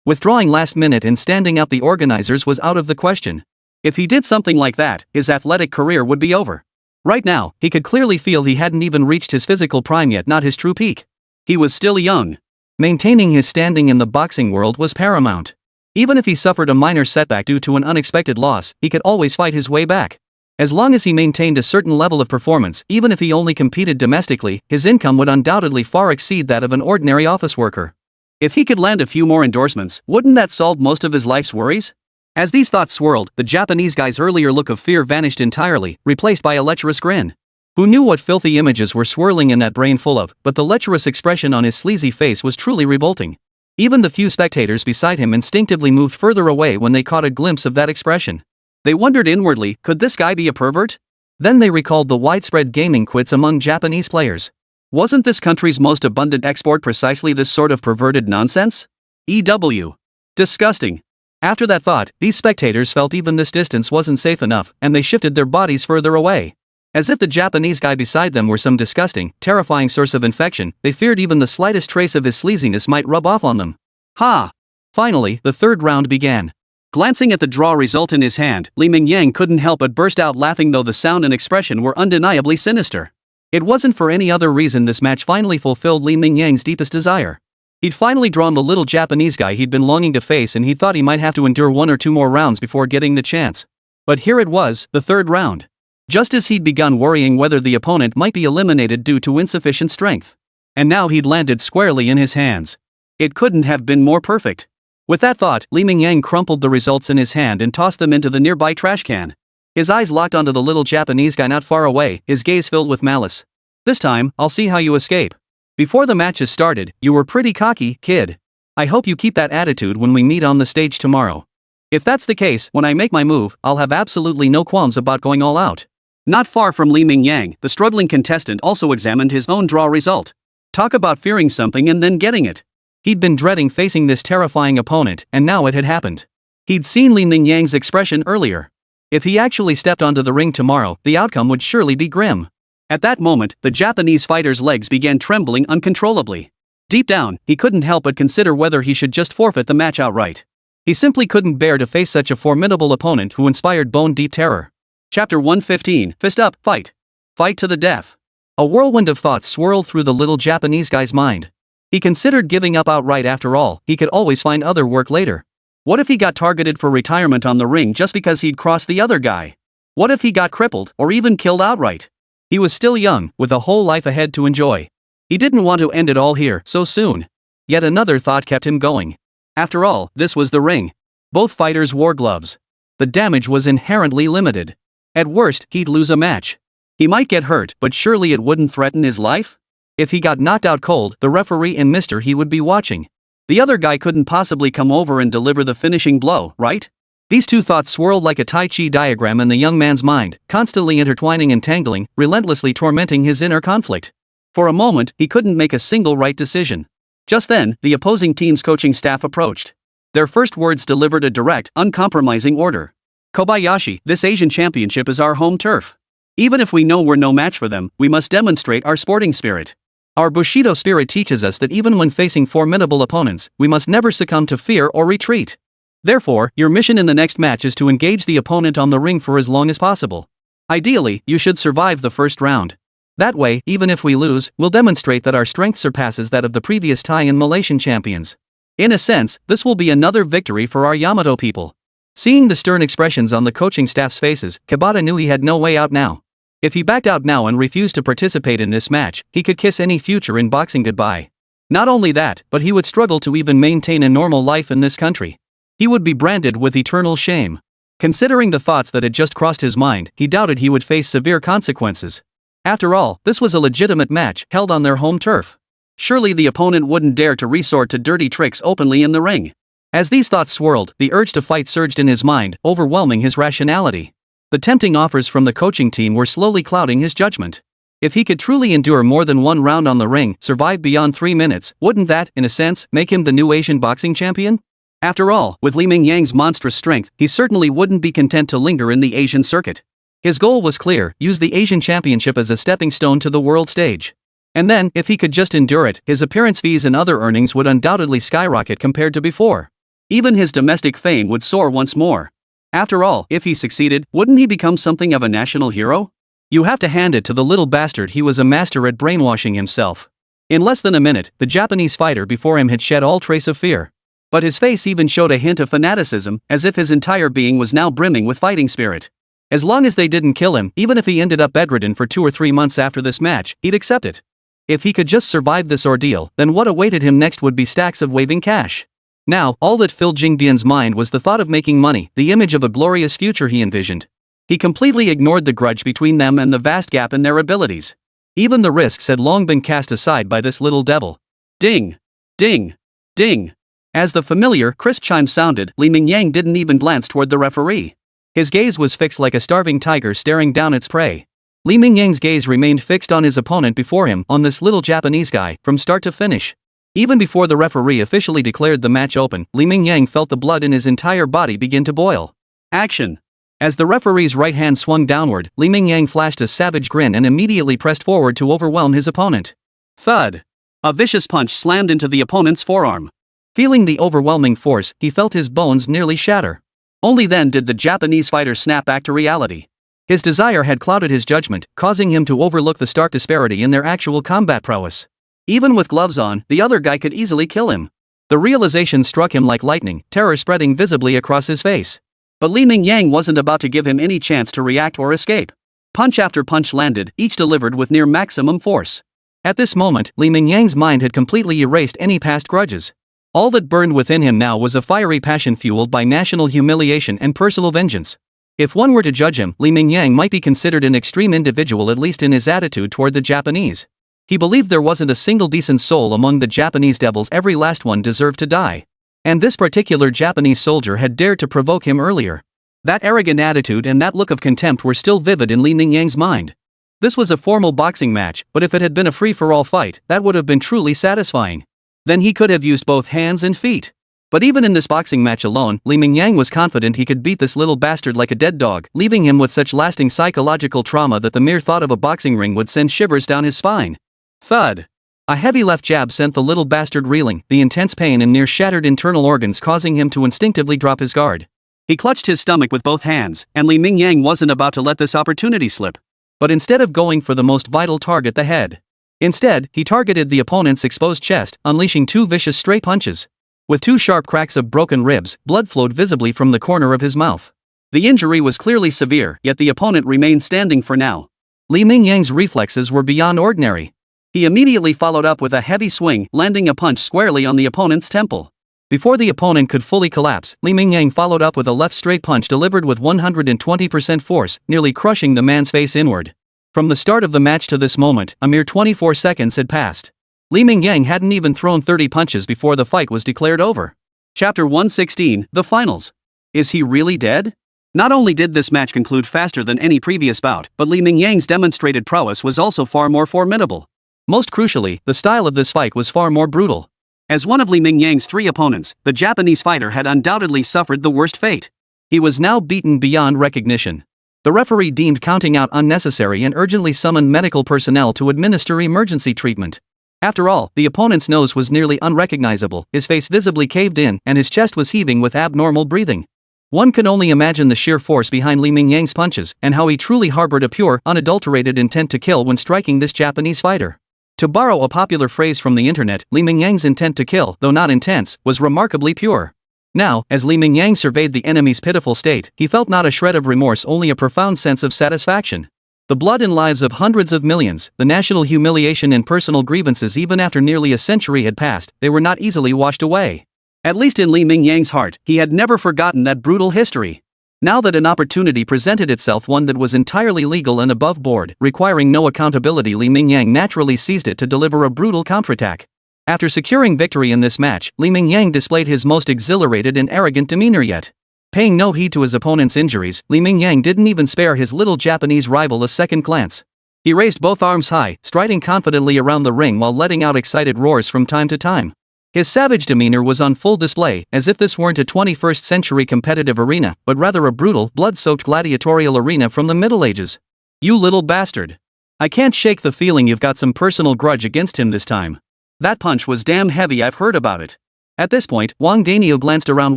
Withdrawing last minute and standing up the organizers was out of the question. If he did something like that, his athletic career would be over. Right now, he could clearly feel he hadn't even reached his physical prime yet, not his true peak. He was still young. Maintaining his standing in the boxing world was paramount. Even if he suffered a minor setback due to an unexpected loss, he could always fight his way back. As long as he maintained a certain level of performance, even if he only competed domestically, his income would undoubtedly far exceed that of an ordinary office worker. If he could land a few more endorsements, wouldn't that solve most of his life's worries? As these thoughts swirled, the Japanese guy's earlier look of fear vanished entirely, replaced by a lecherous grin. Who knew what filthy images were swirling in that brain full of, but the lecherous expression on his sleazy face was truly revolting. Even the few spectators beside him instinctively moved further away when they caught a glimpse of that expression. They wondered inwardly, could this guy be a pervert? Then they recalled the widespread gaming quits among Japanese players. Wasn't this country's most abundant export precisely this sort of perverted nonsense? EW. Disgusting. After that thought, these spectators felt even this distance wasn't safe enough, and they shifted their bodies further away. As if the Japanese guy beside them were some disgusting, terrifying source of infection, they feared even the slightest trace of his sleaziness might rub off on them. Ha! Finally, the third round began. Glancing at the draw result in his hand, Li Mingyang couldn't help but burst out laughing, though the sound and expression were undeniably sinister. It wasn't for any other reason this match finally fulfilled Li Mingyang's deepest desire. He'd finally drawn the little Japanese guy he'd been longing to face, and he thought he might have to endure one or two more rounds before getting the chance. But here it was, the third round. Just as he'd begun worrying whether the opponent might be eliminated due to insufficient strength. And now he'd landed squarely in his hands. It couldn't have been more perfect. With that thought, Li Mingyang crumpled the results in his hand and tossed them into the nearby trash can. His eyes locked onto the little Japanese guy not far away, his gaze filled with malice. This time, I'll see how you escape. Before the matches started, you were pretty cocky, kid. I hope you keep that attitude when we meet on the stage tomorrow. If that's the case, when I make my move, I'll have absolutely no qualms about going all out. Not far from Li Mingyang, the struggling contestant also examined his own draw result. Talk about fearing something and then getting it. He'd been dreading facing this terrifying opponent, and now it had happened. He'd seen Li Mingyang's expression earlier. If he actually stepped onto the ring tomorrow, the outcome would surely be grim. At that moment, the Japanese fighter's legs began trembling uncontrollably. Deep down, he couldn't help but consider whether he should just forfeit the match outright. He simply couldn't bear to face such a formidable opponent who inspired bone-deep terror. Chapter 115, Fist Up, Fight. Fight to the death. A whirlwind of thoughts swirled through the little Japanese guy's mind. He considered giving up outright. After all, he could always find other work later. What if he got targeted for retirement on the ring just because he'd crossed the other guy? What if he got crippled, or even killed outright? He was still young, with a whole life ahead to enjoy. He didn't want to end it all here, so soon. Yet another thought kept him going. After all, this was the ring. Both fighters wore gloves. The damage was inherently limited. At worst, he'd lose a match. He might get hurt, but surely it wouldn't threaten his life? If he got knocked out cold, the referee and Mr. He would be watching. The other guy couldn't possibly come over and deliver the finishing blow, right? These two thoughts swirled like a Tai Chi diagram in the young man's mind, constantly intertwining and tangling, relentlessly tormenting his inner conflict. For a moment, he couldn't make a single right decision. Just then, the opposing team's coaching staff approached. Their first words delivered a direct, uncompromising order. Kobayashi, this Asian championship is our home turf. Even if we know we're no match for them, we must demonstrate our sporting spirit. Our Bushido spirit teaches us that even when facing formidable opponents, we must never succumb to fear or retreat. Therefore, your mission in the next match is to engage the opponent on the ring for as long as possible. Ideally, you should survive the first round. That way, even if we lose, we'll demonstrate that our strength surpasses that of the previous Thai and Malaysian champions. In a sense, this will be another victory for our Yamato people. Seeing the stern expressions on the coaching staff's faces, Kibata knew he had no way out now. If he backed out now and refused to participate in this match, he could kiss any future in boxing goodbye. Not only that, but he would struggle to even maintain a normal life in this country. He would be branded with eternal shame. Considering the thoughts that had just crossed his mind, he doubted he would face severe consequences. After all, this was a legitimate match, held on their home turf. Surely the opponent wouldn't dare to resort to dirty tricks openly in the ring. As these thoughts swirled, the urge to fight surged in his mind, overwhelming his rationality. The tempting offers from the coaching team were slowly clouding his judgment. If he could truly endure more than one round on the ring, survive beyond 3 minutes, wouldn't that, in a sense, make him the new Asian boxing champion? After all, with Li Mingyang's monstrous strength, he certainly wouldn't be content to linger in the Asian circuit. His goal was clear: use the Asian championship as a stepping stone to the world stage. And then, if he could just endure it, his appearance fees and other earnings would undoubtedly skyrocket compared to before. Even his domestic fame would soar once more. After all, if he succeeded, wouldn't he become something of a national hero? You have to hand it to the little bastard, he was a master at brainwashing himself. In less than a minute, the Japanese fighter before him had shed all trace of fear. But his face even showed a hint of fanaticism, as if his entire being was now brimming with fighting spirit. As long as they didn't kill him, even if he ended up bedridden for 2 or 3 months after this match, he'd accept it. If he could just survive this ordeal, then what awaited him next would be stacks of waving cash. Now, all that filled Jingbian's mind was the thought of making money, the image of a glorious future he envisioned. He completely ignored the grudge between them and the vast gap in their abilities. Even the risks had long been cast aside by this little devil. Ding! Ding! Ding! As the familiar, crisp chime sounded, Li Mingyang didn't even glance toward the referee. His gaze was fixed like a starving tiger staring down its prey. Li Mingyang's gaze remained fixed on his opponent before him, on this little Japanese guy, from start to finish. Even before the referee officially declared the match open, Li Mingyang felt the blood in his entire body begin to boil. Action! As the referee's right hand swung downward, Li Mingyang flashed a savage grin and immediately pressed forward to overwhelm his opponent. Thud! A vicious punch slammed into the opponent's forearm. Feeling the overwhelming force, he felt his bones nearly shatter. Only then did the Japanese fighter snap back to reality. His desire had clouded his judgment, causing him to overlook the stark disparity in their actual combat prowess. Even with gloves on, the other guy could easily kill him. The realization struck him like lightning, terror spreading visibly across his face. But Li Mingyang wasn't about to give him any chance to react or escape. Punch after punch landed, each delivered with near maximum force. At this moment, Li Mingyang's mind had completely erased any past grudges. All that burned within him now was a fiery passion fueled by national humiliation and personal vengeance. If one were to judge him, Li Mingyang might be considered an extreme individual, at least in his attitude toward the Japanese. He believed there wasn't a single decent soul among the Japanese devils, every last one deserved to die. And this particular Japanese soldier had dared to provoke him earlier. That arrogant attitude and that look of contempt were still vivid in Li Mingyang's mind. This was a formal boxing match, but if it had been a free-for-all fight, that would have been truly satisfying. Then he could have used both hands and feet. But even in this boxing match alone, Li Mingyang was confident he could beat this little bastard like a dead dog, leaving him with such lasting psychological trauma that the mere thought of a boxing ring would send shivers down his spine. Thud! A heavy left jab sent the little bastard reeling, the intense pain and near-shattered internal organs causing him to instinctively drop his guard. He clutched his stomach with both hands, and Li Mingyang wasn't about to let this opportunity slip. But instead of going for the most vital target, the head, instead, he targeted the opponent's exposed chest, unleashing two vicious straight punches. With two sharp cracks of broken ribs, blood flowed visibly from the corner of his mouth. The injury was clearly severe, yet the opponent remained standing for now. Li Mingyang's reflexes were beyond ordinary. He immediately followed up with a heavy swing, landing a punch squarely on the opponent's temple. Before the opponent could fully collapse, Li Mingyang followed up with a left straight punch delivered with 120% force, nearly crushing the man's face inward. From the start of the match to this moment, a mere 24 seconds had passed. Li Mingyang hadn't even thrown 30 punches before the fight was declared over. Chapter 116, The Finals. Is he really dead? Not only did this match conclude faster than any previous bout, but Li Mingyang's demonstrated prowess was also far more formidable. Most crucially, the style of this fight was far more brutal. As one of Li Mingyang's three opponents, the Japanese fighter had undoubtedly suffered the worst fate. He was now beaten beyond recognition. The referee deemed counting out unnecessary and urgently summoned medical personnel to administer emergency treatment. After all, the opponent's nose was nearly unrecognizable, his face visibly caved in, and his chest was heaving with abnormal breathing. One can only imagine the sheer force behind Li Mingyang's punches, and how he truly harbored a pure, unadulterated intent to kill when striking this Japanese fighter. To borrow a popular phrase from the internet, Li Mingyang's intent to kill, though not intense, was remarkably pure. Now, as Li Mingyang surveyed the enemy's pitiful state, he felt not a shred of remorse, only a profound sense of satisfaction. The blood and lives of hundreds of millions, the national humiliation and personal grievances even after nearly a century had passed, they were not easily washed away. At least in Li Mingyang's heart, he had never forgotten that brutal history. Now that an opportunity presented itself, one that was entirely legal and above board, requiring no accountability, Li Mingyang naturally seized it to deliver a brutal counterattack. After securing victory in this match, Li Mingyang displayed his most exhilarated and arrogant demeanor yet. Paying no heed to his opponent's injuries, Li Mingyang didn't even spare his little Japanese rival a second glance. He raised both arms high, striding confidently around the ring while letting out excited roars from time to time. His savage demeanor was on full display, as if this weren't a 21st century competitive arena, but rather a brutal, blood-soaked gladiatorial arena from the Middle Ages. You little bastard. I can't shake the feeling you've got some personal grudge against him this time. That punch was damn heavy, I've heard about it. At this point, Wang Danio glanced around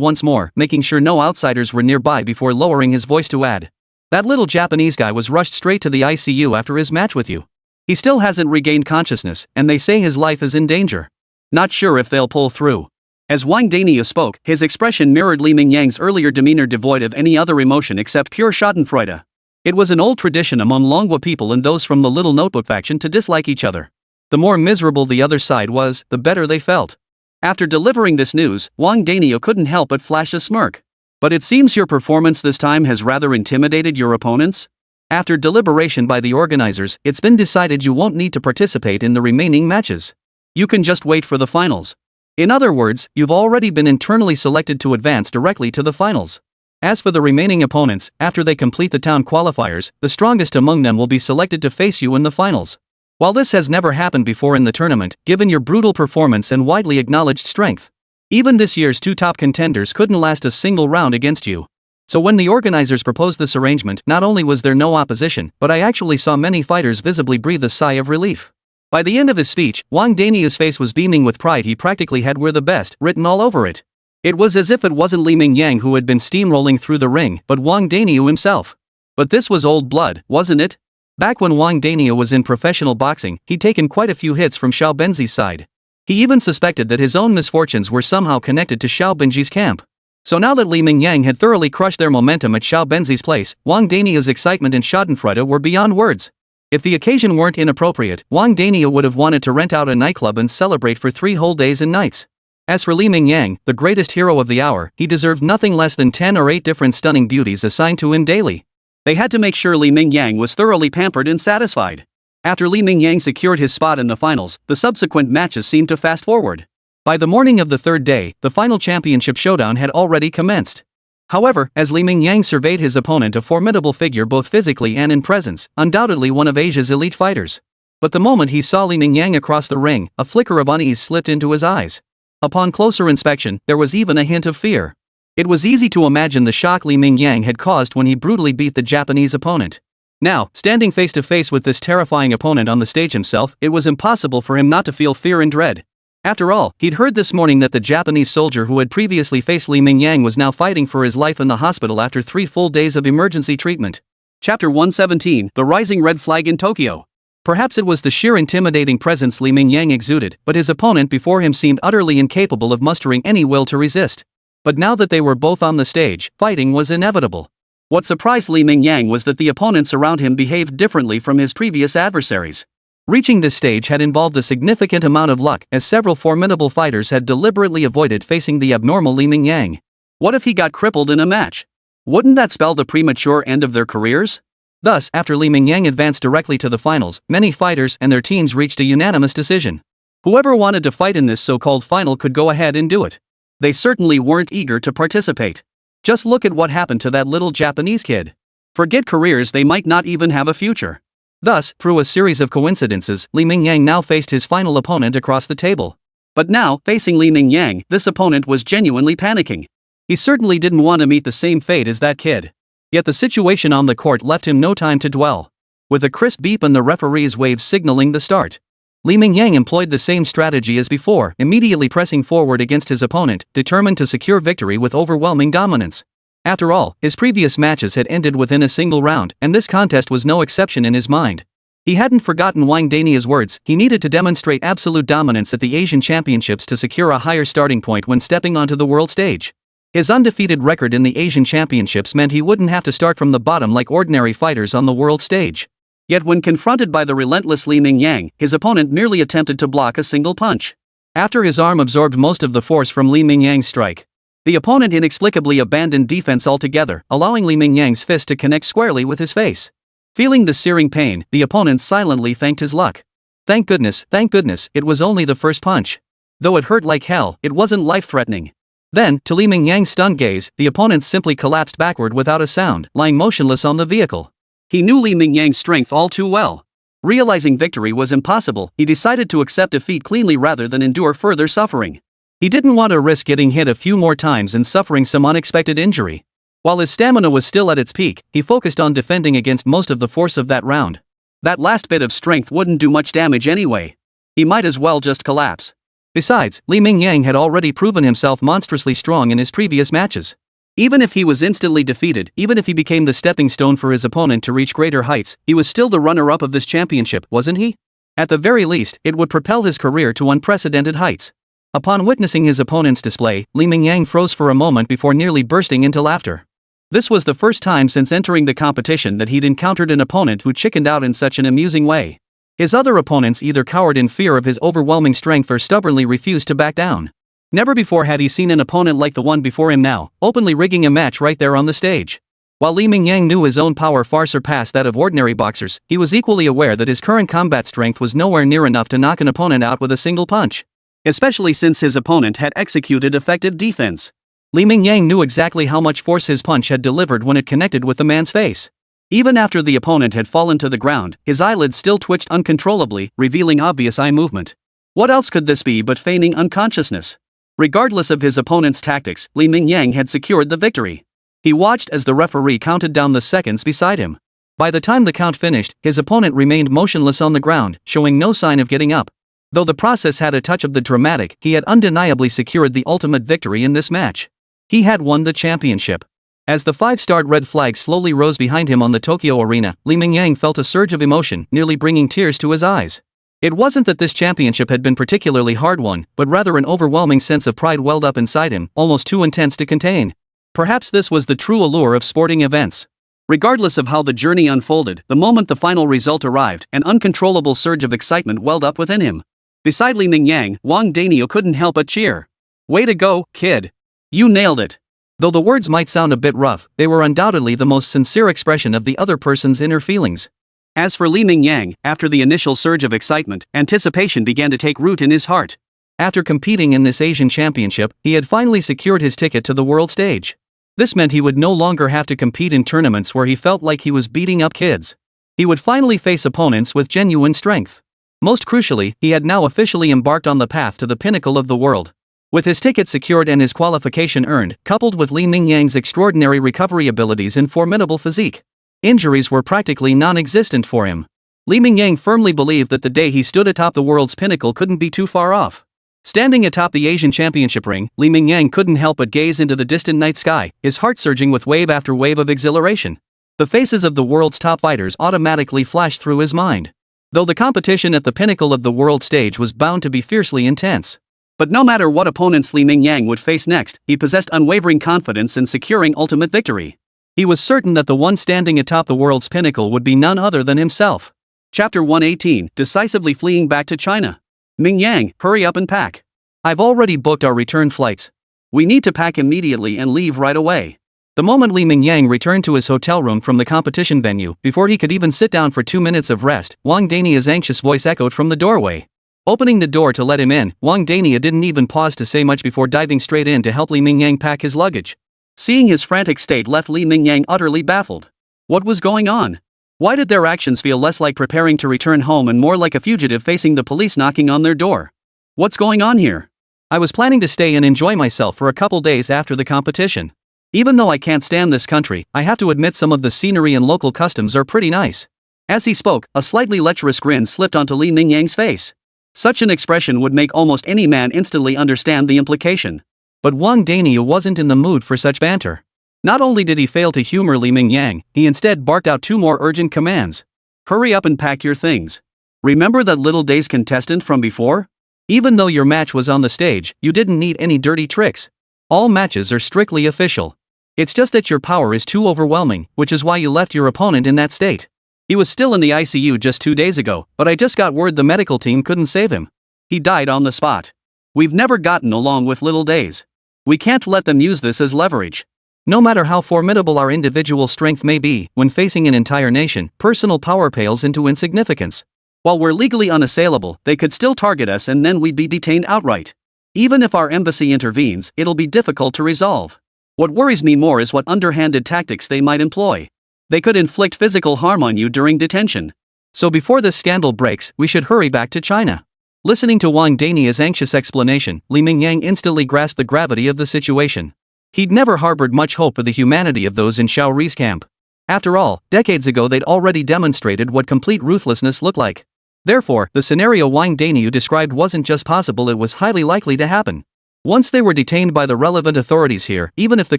once more, making sure no outsiders were nearby before lowering his voice to add. That little Japanese guy was rushed straight to the ICU after his match with you. He still hasn't regained consciousness, and they say his life is in danger. Not sure if they'll pull through. As Wang Danio spoke, his expression mirrored Li Mingyang's earlier demeanor, devoid of any other emotion except pure schadenfreude. It was an old tradition among Longhua people and those from the Little Notebook faction to dislike each other. The more miserable the other side was, the better they felt. After delivering this news, Wang Danio couldn't help but flash a smirk. But it seems your performance this time has rather intimidated your opponents? After deliberation by the organizers, it's been decided you won't need to participate in the remaining matches. You can just wait for the finals. In other words, you've already been internally selected to advance directly to the finals. As for the remaining opponents, after they complete the town qualifiers, the strongest among them will be selected to face you in the finals. While this has never happened before in the tournament, given your brutal performance and widely acknowledged strength, even this year's two top contenders couldn't last a single round against you. So when the organizers proposed this arrangement, not only was there no opposition, but I actually saw many fighters visibly breathe a sigh of relief. By the end of his speech, Wang Danio's face was beaming with pride. He practically had "We're the best" written all over it. It was as if it wasn't Li Mingyang who had been steamrolling through the ring, but Wang Danio himself. But this was old blood, wasn't it? Back when Wang Danio was in professional boxing, he'd taken quite a few hits from Xiao Benzi's side. He even suspected that his own misfortunes were somehow connected to Xiao Benji's camp. So now that Li Mingyang had thoroughly crushed their momentum at Xiao Benzi's place, Wang Danio's excitement and schadenfreude were beyond words. If the occasion weren't inappropriate, Wang Danio would have wanted to rent out a nightclub and celebrate for 3 whole days and nights. As for Li Mingyang, the greatest hero of the hour, he deserved nothing less than 10 or 8 different stunning beauties assigned to him daily. They had to make sure Li Mingyang was thoroughly pampered and satisfied. After Li Mingyang secured his spot in the finals, the subsequent matches seemed to fast forward. By the morning of the third day, the final championship showdown had already commenced. However, as Li Mingyang surveyed his opponent, a formidable figure both physically and in presence, undoubtedly one of Asia's elite fighters. But the moment he saw Li Mingyang across the ring, a flicker of unease slipped into his eyes. Upon closer inspection, there was even a hint of fear. It was easy to imagine the shock Mingyang had caused when he brutally beat the Japanese opponent. Now, standing face to face with this terrifying opponent on the stage himself, it was impossible for him not to feel fear and dread. After all, he'd heard this morning that the Japanese soldier who had previously faced Mingyang was now fighting for his life in the hospital after 3 full days of emergency treatment. Chapter 117, The Rising Red Flag in Tokyo. Perhaps it was the sheer intimidating presence Mingyang exuded, but his opponent before him seemed utterly incapable of mustering any will to resist. But now that they were both on the stage, fighting was inevitable. What surprised Mingyang was that the opponents around him behaved differently from his previous adversaries. Reaching this stage had involved a significant amount of luck, as several formidable fighters had deliberately avoided facing the abnormal Mingyang. What if he got crippled in a match? Wouldn't that spell the premature end of their careers? Thus, after Mingyang advanced directly to the finals, many fighters and their teams reached a unanimous decision. Whoever wanted to fight in this so-called final could go ahead and do it. They certainly weren't eager to participate. Just look at what happened to that little Japanese kid. Forget careers, they might not even have a future. Thus, through a series of coincidences, Mingyang now faced his final opponent across the table. But now, facing Mingyang, this opponent was genuinely panicking. He certainly didn't want to meet the same fate as that kid. Yet the situation on the court left him no time to dwell. With a crisp beep and the referee's wave signaling the start, Mingyang employed the same strategy as before, immediately pressing forward against his opponent, determined to secure victory with overwhelming dominance. After all, his previous matches had ended within a single round, and this contest was no exception in his mind. He hadn't forgotten Wang Dania's words: he needed to demonstrate absolute dominance at the Asian Championships to secure a higher starting point when stepping onto the world stage. His undefeated record in the Asian Championships meant he wouldn't have to start from the bottom like ordinary fighters on the world stage. Yet when confronted by the relentless Mingyang, his opponent merely attempted to block a single punch. After his arm absorbed most of the force from Mingyang's strike, the opponent inexplicably abandoned defense altogether, allowing Mingyang's fist to connect squarely with his face. Feeling the searing pain, the opponent silently thanked his luck. Thank goodness, it was only the first punch. Though it hurt like hell, it wasn't life-threatening. Then, to Mingyang's stunned gaze, the opponent simply collapsed backward without a sound, lying motionless on the vehicle. He knew Mingyang's strength all too well. Realizing victory was impossible, he decided to accept defeat cleanly rather than endure further suffering. He didn't want to risk getting hit a few more times and suffering some unexpected injury. While his stamina was still at its peak, he focused on defending against most of the force of that round. That last bit of strength wouldn't do much damage anyway. He might as well just collapse. Besides, Mingyang had already proven himself monstrously strong in his previous matches. Even if he was instantly defeated, even if he became the stepping stone for his opponent to reach greater heights, he was still the runner-up of this championship, wasn't he? At the very least, it would propel his career to unprecedented heights. Upon witnessing his opponent's display, Mingyang froze for a moment before nearly bursting into laughter. This was the first time since entering the competition that he'd encountered an opponent who chickened out in such an amusing way. His other opponents either cowered in fear of his overwhelming strength or stubbornly refused to back down. Never before had he seen an opponent like the one before him now, openly rigging a match right there on the stage. While Mingyang knew his own power far surpassed that of ordinary boxers, he was equally aware that his current combat strength was nowhere near enough to knock an opponent out with a single punch. Especially since his opponent had executed effective defense. Mingyang knew exactly how much force his punch had delivered when it connected with the man's face. Even after the opponent had fallen to the ground, his eyelids still twitched uncontrollably, revealing obvious eye movement. What else could this be but feigning unconsciousness? Regardless of his opponent's tactics, Mingyang had secured the victory. He watched as the referee counted down the seconds beside him. By the time the count finished, his opponent remained motionless on the ground, showing no sign of getting up. Though the process had a touch of the dramatic, he had undeniably secured the ultimate victory in this match. He had won the championship. As the 5-starred red flag slowly rose behind him on the Tokyo arena, Mingyang felt a surge of emotion, nearly bringing tears to his eyes. It wasn't that this championship had been particularly hard won, but rather an overwhelming sense of pride welled up inside him, almost too intense to contain. Perhaps this was the true allure of sporting events. Regardless of how the journey unfolded, the moment the final result arrived, an uncontrollable surge of excitement welled up within him. Beside Mingyang, Wang Daniel couldn't help but cheer. "Way to go, kid. You nailed it." Though the words might sound a bit rough, they were undoubtedly the most sincere expression of the other person's inner feelings. As for Mingyang, after the initial surge of excitement, anticipation began to take root in his heart. After competing in this Asian championship, he had finally secured his ticket to the world stage. This meant he would no longer have to compete in tournaments where he felt like he was beating up kids. He would finally face opponents with genuine strength. Most crucially, he had now officially embarked on the path to the pinnacle of the world. With his ticket secured and his qualification earned, coupled with Li Mingyang's extraordinary recovery abilities and formidable physique, injuries were practically non-existent for him. Li Mingyang firmly believed that the day he stood atop the world's pinnacle couldn't be too far off. Standing atop the Asian Championship ring, Li Mingyang couldn't help but gaze into the distant night sky, his heart surging with wave after wave of exhilaration. The faces of the world's top fighters automatically flashed through his mind. Though the competition at the pinnacle of the world stage was bound to be fiercely intense. But no matter what opponents Li Mingyang would face next, he possessed unwavering confidence in securing ultimate victory. He was certain that the one standing atop the world's pinnacle would be none other than himself. Chapter 118, Decisively Fleeing Back to China. Mingyang, hurry up and pack. I've already booked our return flights. We need to pack immediately and leave right away. The moment Li Mingyang returned to his hotel room from the competition venue, before he could even sit down for 2 minutes of rest, Wang Dania's anxious voice echoed from the doorway. Opening the door to let him in, Wang Dania didn't even pause to say much before diving straight in to help Li Mingyang pack his luggage. Seeing his frantic state left Li Mingyang utterly baffled. What was going on? Why did their actions feel less like preparing to return home and more like a fugitive facing the police knocking on their door? What's going on here? I was planning to stay and enjoy myself for a couple days after the competition. Even though I can't stand this country, I have to admit some of the scenery and local customs are pretty nice. As he spoke, a slightly lecherous grin slipped onto Li Mingyang's face. Such an expression would make almost any man instantly understand the implication. But Wang Dania wasn't in the mood for such banter. Not only did he fail to humor Li Mingyang, he instead barked out 2 more urgent commands. Hurry up and pack your things. Remember that little day's contestant from before? Even though your match was on the stage, you didn't need any dirty tricks. All matches are strictly official. It's just that your power is too overwhelming, which is why you left your opponent in that state. He was still in the ICU just 2 days ago, but I just got word the medical team couldn't save him. He died on the spot. We've never gotten along with little days. We can't let them use this as leverage. No matter how formidable our individual strength may be, when facing an entire nation, personal power pales into insignificance. While we're legally unassailable, they could still target us and then we'd be detained outright. Even if our embassy intervenes, it'll be difficult to resolve. What worries me more is what underhanded tactics they might employ. They could inflict physical harm on you during detention. So before this scandal breaks, we should hurry back to China. Listening to Wang Dania's anxious explanation, Li Mingyang instantly grasped the gravity of the situation. He'd never harbored much hope for the humanity of those in Shaori's camp. After all, decades ago they'd already demonstrated what complete ruthlessness looked like. Therefore, the scenario Wang Dania described wasn't just possible, it was highly likely to happen. Once they were detained by the relevant authorities here, even if the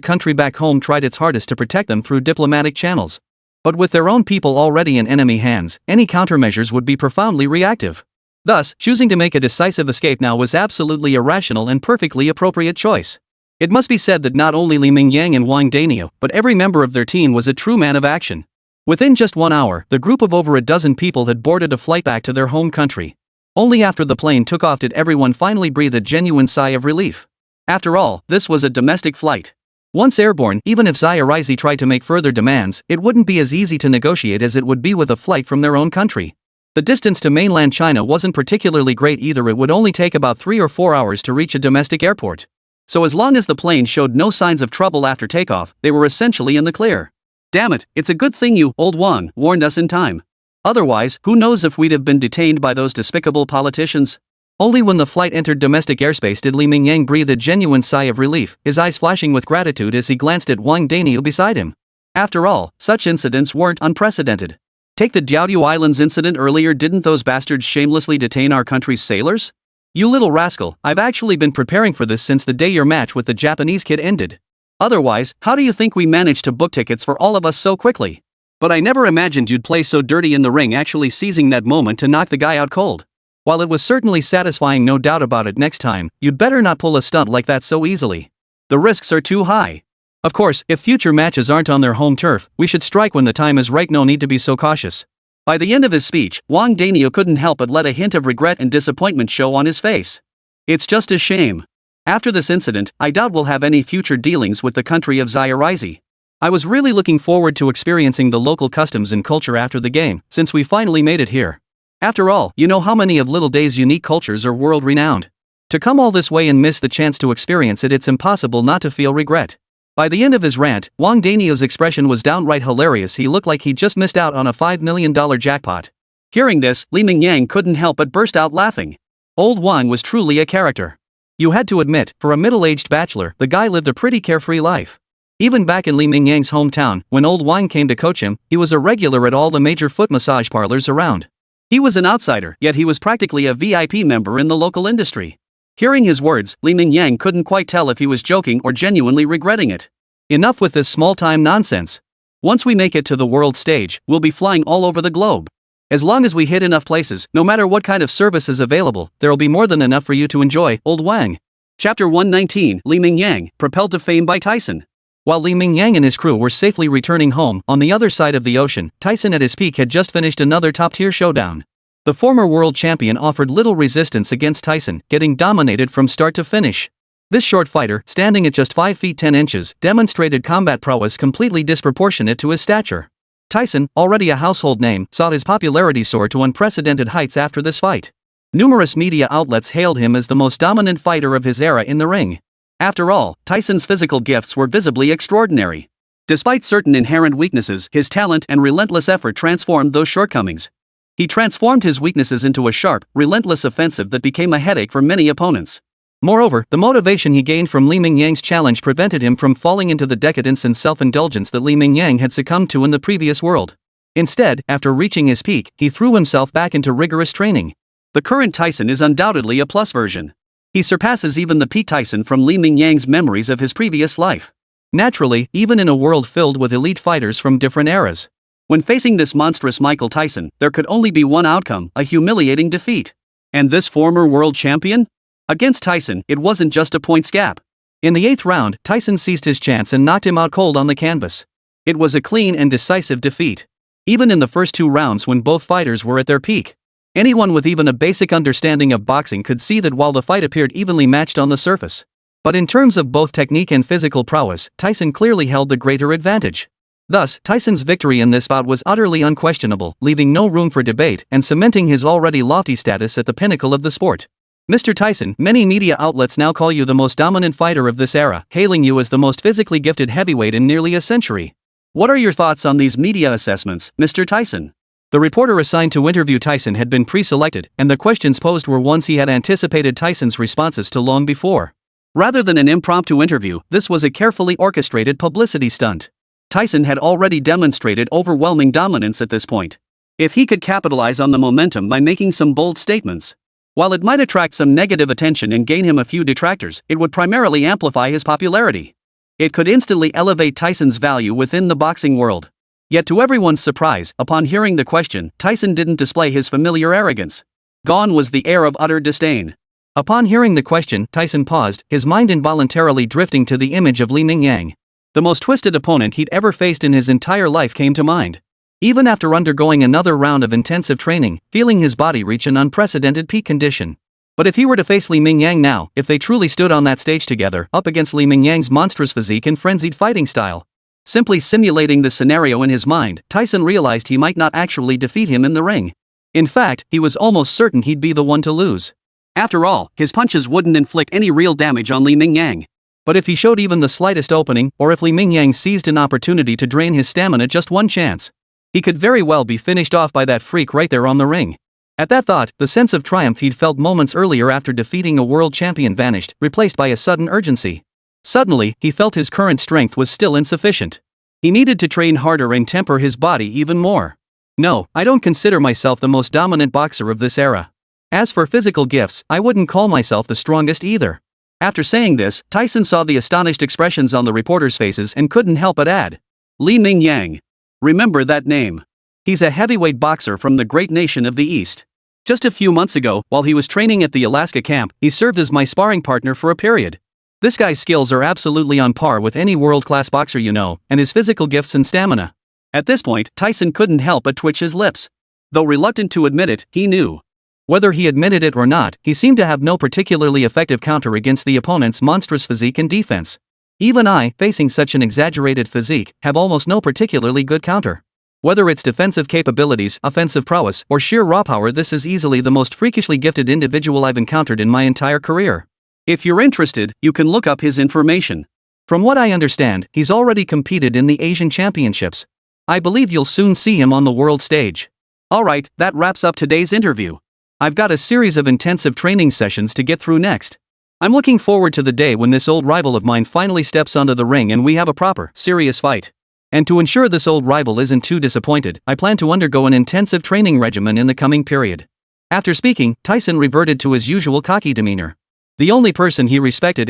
country back home tried its hardest to protect them through diplomatic channels. But with their own people already in enemy hands, any countermeasures would be profoundly reactive. Thus, choosing to make a decisive escape now was absolutely a rational and perfectly appropriate choice. It must be said that not only Li Mingyang and Wang Dania, but every member of their team was a true man of action. Within just 1 hour, the group of over a dozen people had boarded a flight back to their home country. Only after the plane took off did everyone finally breathe a genuine sigh of relief. After all, this was a domestic flight. Once airborne, even if Zairaisi tried to make further demands, it wouldn't be as easy to negotiate as it would be with a flight from their own country. The distance to mainland China wasn't particularly great either, it would only take about 3 or 4 hours to reach a domestic airport. So as long as the plane showed no signs of trouble after takeoff, they were essentially in the clear. Damn it, it's a good thing you, old Wang, warned us in time. Otherwise, who knows if we'd have been detained by those despicable politicians? Only when the flight entered domestic airspace did Li Mingyang breathe a genuine sigh of relief, his eyes flashing with gratitude as he glanced at Wang Dania beside him. After all, such incidents weren't unprecedented. Take the Diaoyu Islands incident earlier, didn't those bastards shamelessly detain our country's sailors? You little rascal, I've actually been preparing for this since the day your match with the Japanese kid ended. Otherwise, how do you think we managed to book tickets for all of us so quickly? But I never imagined you'd play so dirty in the ring, actually seizing that moment to knock the guy out cold. While it was certainly satisfying, no doubt about it, next time, you'd better not pull a stunt like that so easily. The risks are too high. Of course, if future matches aren't on their home turf, we should strike when the time is right, no need to be so cautious. By the end of his speech, Wang Dania couldn't help but let a hint of regret and disappointment show on his face. It's just a shame. After this incident, I doubt we'll have any future dealings with the country of Zairaisi. I was really looking forward to experiencing the local customs and culture after the game, since we finally made it here. After all, you know how many of Little Day's unique cultures are world-renowned. To come all this way and miss the chance to experience it, it's impossible not to feel regret. By the end of his rant, Wang Dania's expression was downright hilarious. He looked like he just missed out on a $5 million jackpot. Hearing this, Li Mingyang couldn't help but burst out laughing. Old Wang was truly a character. You had to admit, for a middle-aged bachelor, the guy lived a pretty carefree life. Even back in Mingyang's hometown, when old Yuan came to coach him, he was a regular at all the major foot massage parlors around. He was an outsider, yet he was practically a VIP member in the local industry. Hearing his words, Mingyang couldn't quite tell if he was joking or genuinely regretting it. Enough with this small-time nonsense. Once we make it to the world stage, we'll be flying all over the globe. As long as we hit enough places, no matter what kind of service is available, there'll be more than enough for you to enjoy, old Wang. Chapter 119, Mingyang, propelled to fame by Tyson. While Mingyang and his crew were safely returning home, on the other side of the ocean, Tyson at his peak had just finished another top-tier showdown. The former world champion offered little resistance against Tyson, getting dominated from start to finish. This short fighter, standing at just 5 feet 10 inches, demonstrated combat prowess completely disproportionate to his stature. Tyson, already a household name, saw his popularity soar to unprecedented heights after this fight. Numerous media outlets hailed him as the most dominant fighter of his era in the ring. After all, Tyson's physical gifts were visibly extraordinary. Despite certain inherent weaknesses, his talent and relentless effort transformed those shortcomings. He transformed his weaknesses into a sharp, relentless offensive that became a headache for many opponents. Moreover, the motivation he gained from Mingyang's challenge prevented him from falling into the decadence and self-indulgence that Mingyang had succumbed to in the previous world. Instead, after reaching his peak, he threw himself back into rigorous training. The current Tyson is undoubtedly a plus version. He surpasses even the peak Tyson from Mingyang's memories of his previous life. Naturally, even in a world filled with elite fighters from different eras. When facing this monstrous Michael Tyson, there could only be one outcome, a humiliating defeat. And this former world champion? Against Tyson, it wasn't just a points gap. In the 8th round, Tyson seized his chance and knocked him out cold on the canvas. It was a clean and decisive defeat. Even in the first 2 rounds when both fighters were at their peak. Anyone with even a basic understanding of boxing could see that while the fight appeared evenly matched on the surface. But in terms of both technique and physical prowess, Tyson clearly held the greater advantage. Thus, Tyson's victory in this bout was utterly unquestionable, leaving no room for debate and cementing his already lofty status at the pinnacle of the sport. Mr. Tyson, many media outlets now call you the most dominant fighter of this era, hailing you as the most physically gifted heavyweight in nearly a century. What are your thoughts on these media assessments, Mr. Tyson? The reporter assigned to interview Tyson had been pre-selected, and the questions posed were ones he had anticipated Tyson's responses to long before. Rather than an impromptu interview, this was a carefully orchestrated publicity stunt. Tyson had already demonstrated overwhelming dominance at this point. If he could capitalize on the momentum by making some bold statements, while it might attract some negative attention and gain him a few detractors, it would primarily amplify his popularity. It could instantly elevate Tyson's value within the boxing world. Yet to everyone's surprise, upon hearing the question, Tyson didn't display his familiar arrogance. Gone was the air of utter disdain. Upon hearing the question, Tyson paused, his mind involuntarily drifting to the image of Mingyang. The most twisted opponent he'd ever faced in his entire life came to mind. Even after undergoing another round of intensive training, feeling his body reach an unprecedented peak condition. But if he were to face Mingyang now, if they truly stood on that stage together, up against Mingyang's monstrous physique and frenzied fighting style, simply simulating the scenario in his mind, Tyson realized he might not actually defeat him in the ring. In fact, he was almost certain he'd be the one to lose. After all, his punches wouldn't inflict any real damage on Mingyang. But if he showed even the slightest opening, or if Mingyang seized an opportunity to drain his stamina just one chance, he could very well be finished off by that freak right there on the ring. At that thought, the sense of triumph he'd felt moments earlier after defeating a world champion vanished, replaced by a sudden urgency. Suddenly, he felt his current strength was still insufficient. He needed to train harder and temper his body even more. No, I don't consider myself the most dominant boxer of this era. As for physical gifts, I wouldn't call myself the strongest either. After saying this, Tyson saw the astonished expressions on the reporters' faces and couldn't help but add, Mingyang. Remember that name. He's a heavyweight boxer from the great nation of the East. Just a few months ago, while he was training at the Alaska camp, he served as my sparring partner for a period. This guy's skills are absolutely on par with any world-class boxer you know, and his physical gifts and stamina. At this point, Tyson couldn't help but twitch his lips. Though reluctant to admit it, he knew. Whether he admitted it or not, he seemed to have no particularly effective counter against the opponent's monstrous physique and defense. Even I, facing such an exaggerated physique, have almost no particularly good counter. Whether it's defensive capabilities, offensive prowess, or sheer raw power, this is easily the most freakishly gifted individual I've encountered in my entire career. If you're interested, you can look up his information. From what I understand, he's already competed in the Asian Championships. I believe you'll soon see him on the world stage. Alright, that wraps up today's interview. I've got a series of intensive training sessions to get through next. I'm looking forward to the day when this old rival of mine finally steps onto the ring and we have a proper, serious fight. And to ensure this old rival isn't too disappointed, I plan to undergo an intensive training regimen in the coming period. After speaking, Tyson reverted to his usual cocky demeanor. The only person he respected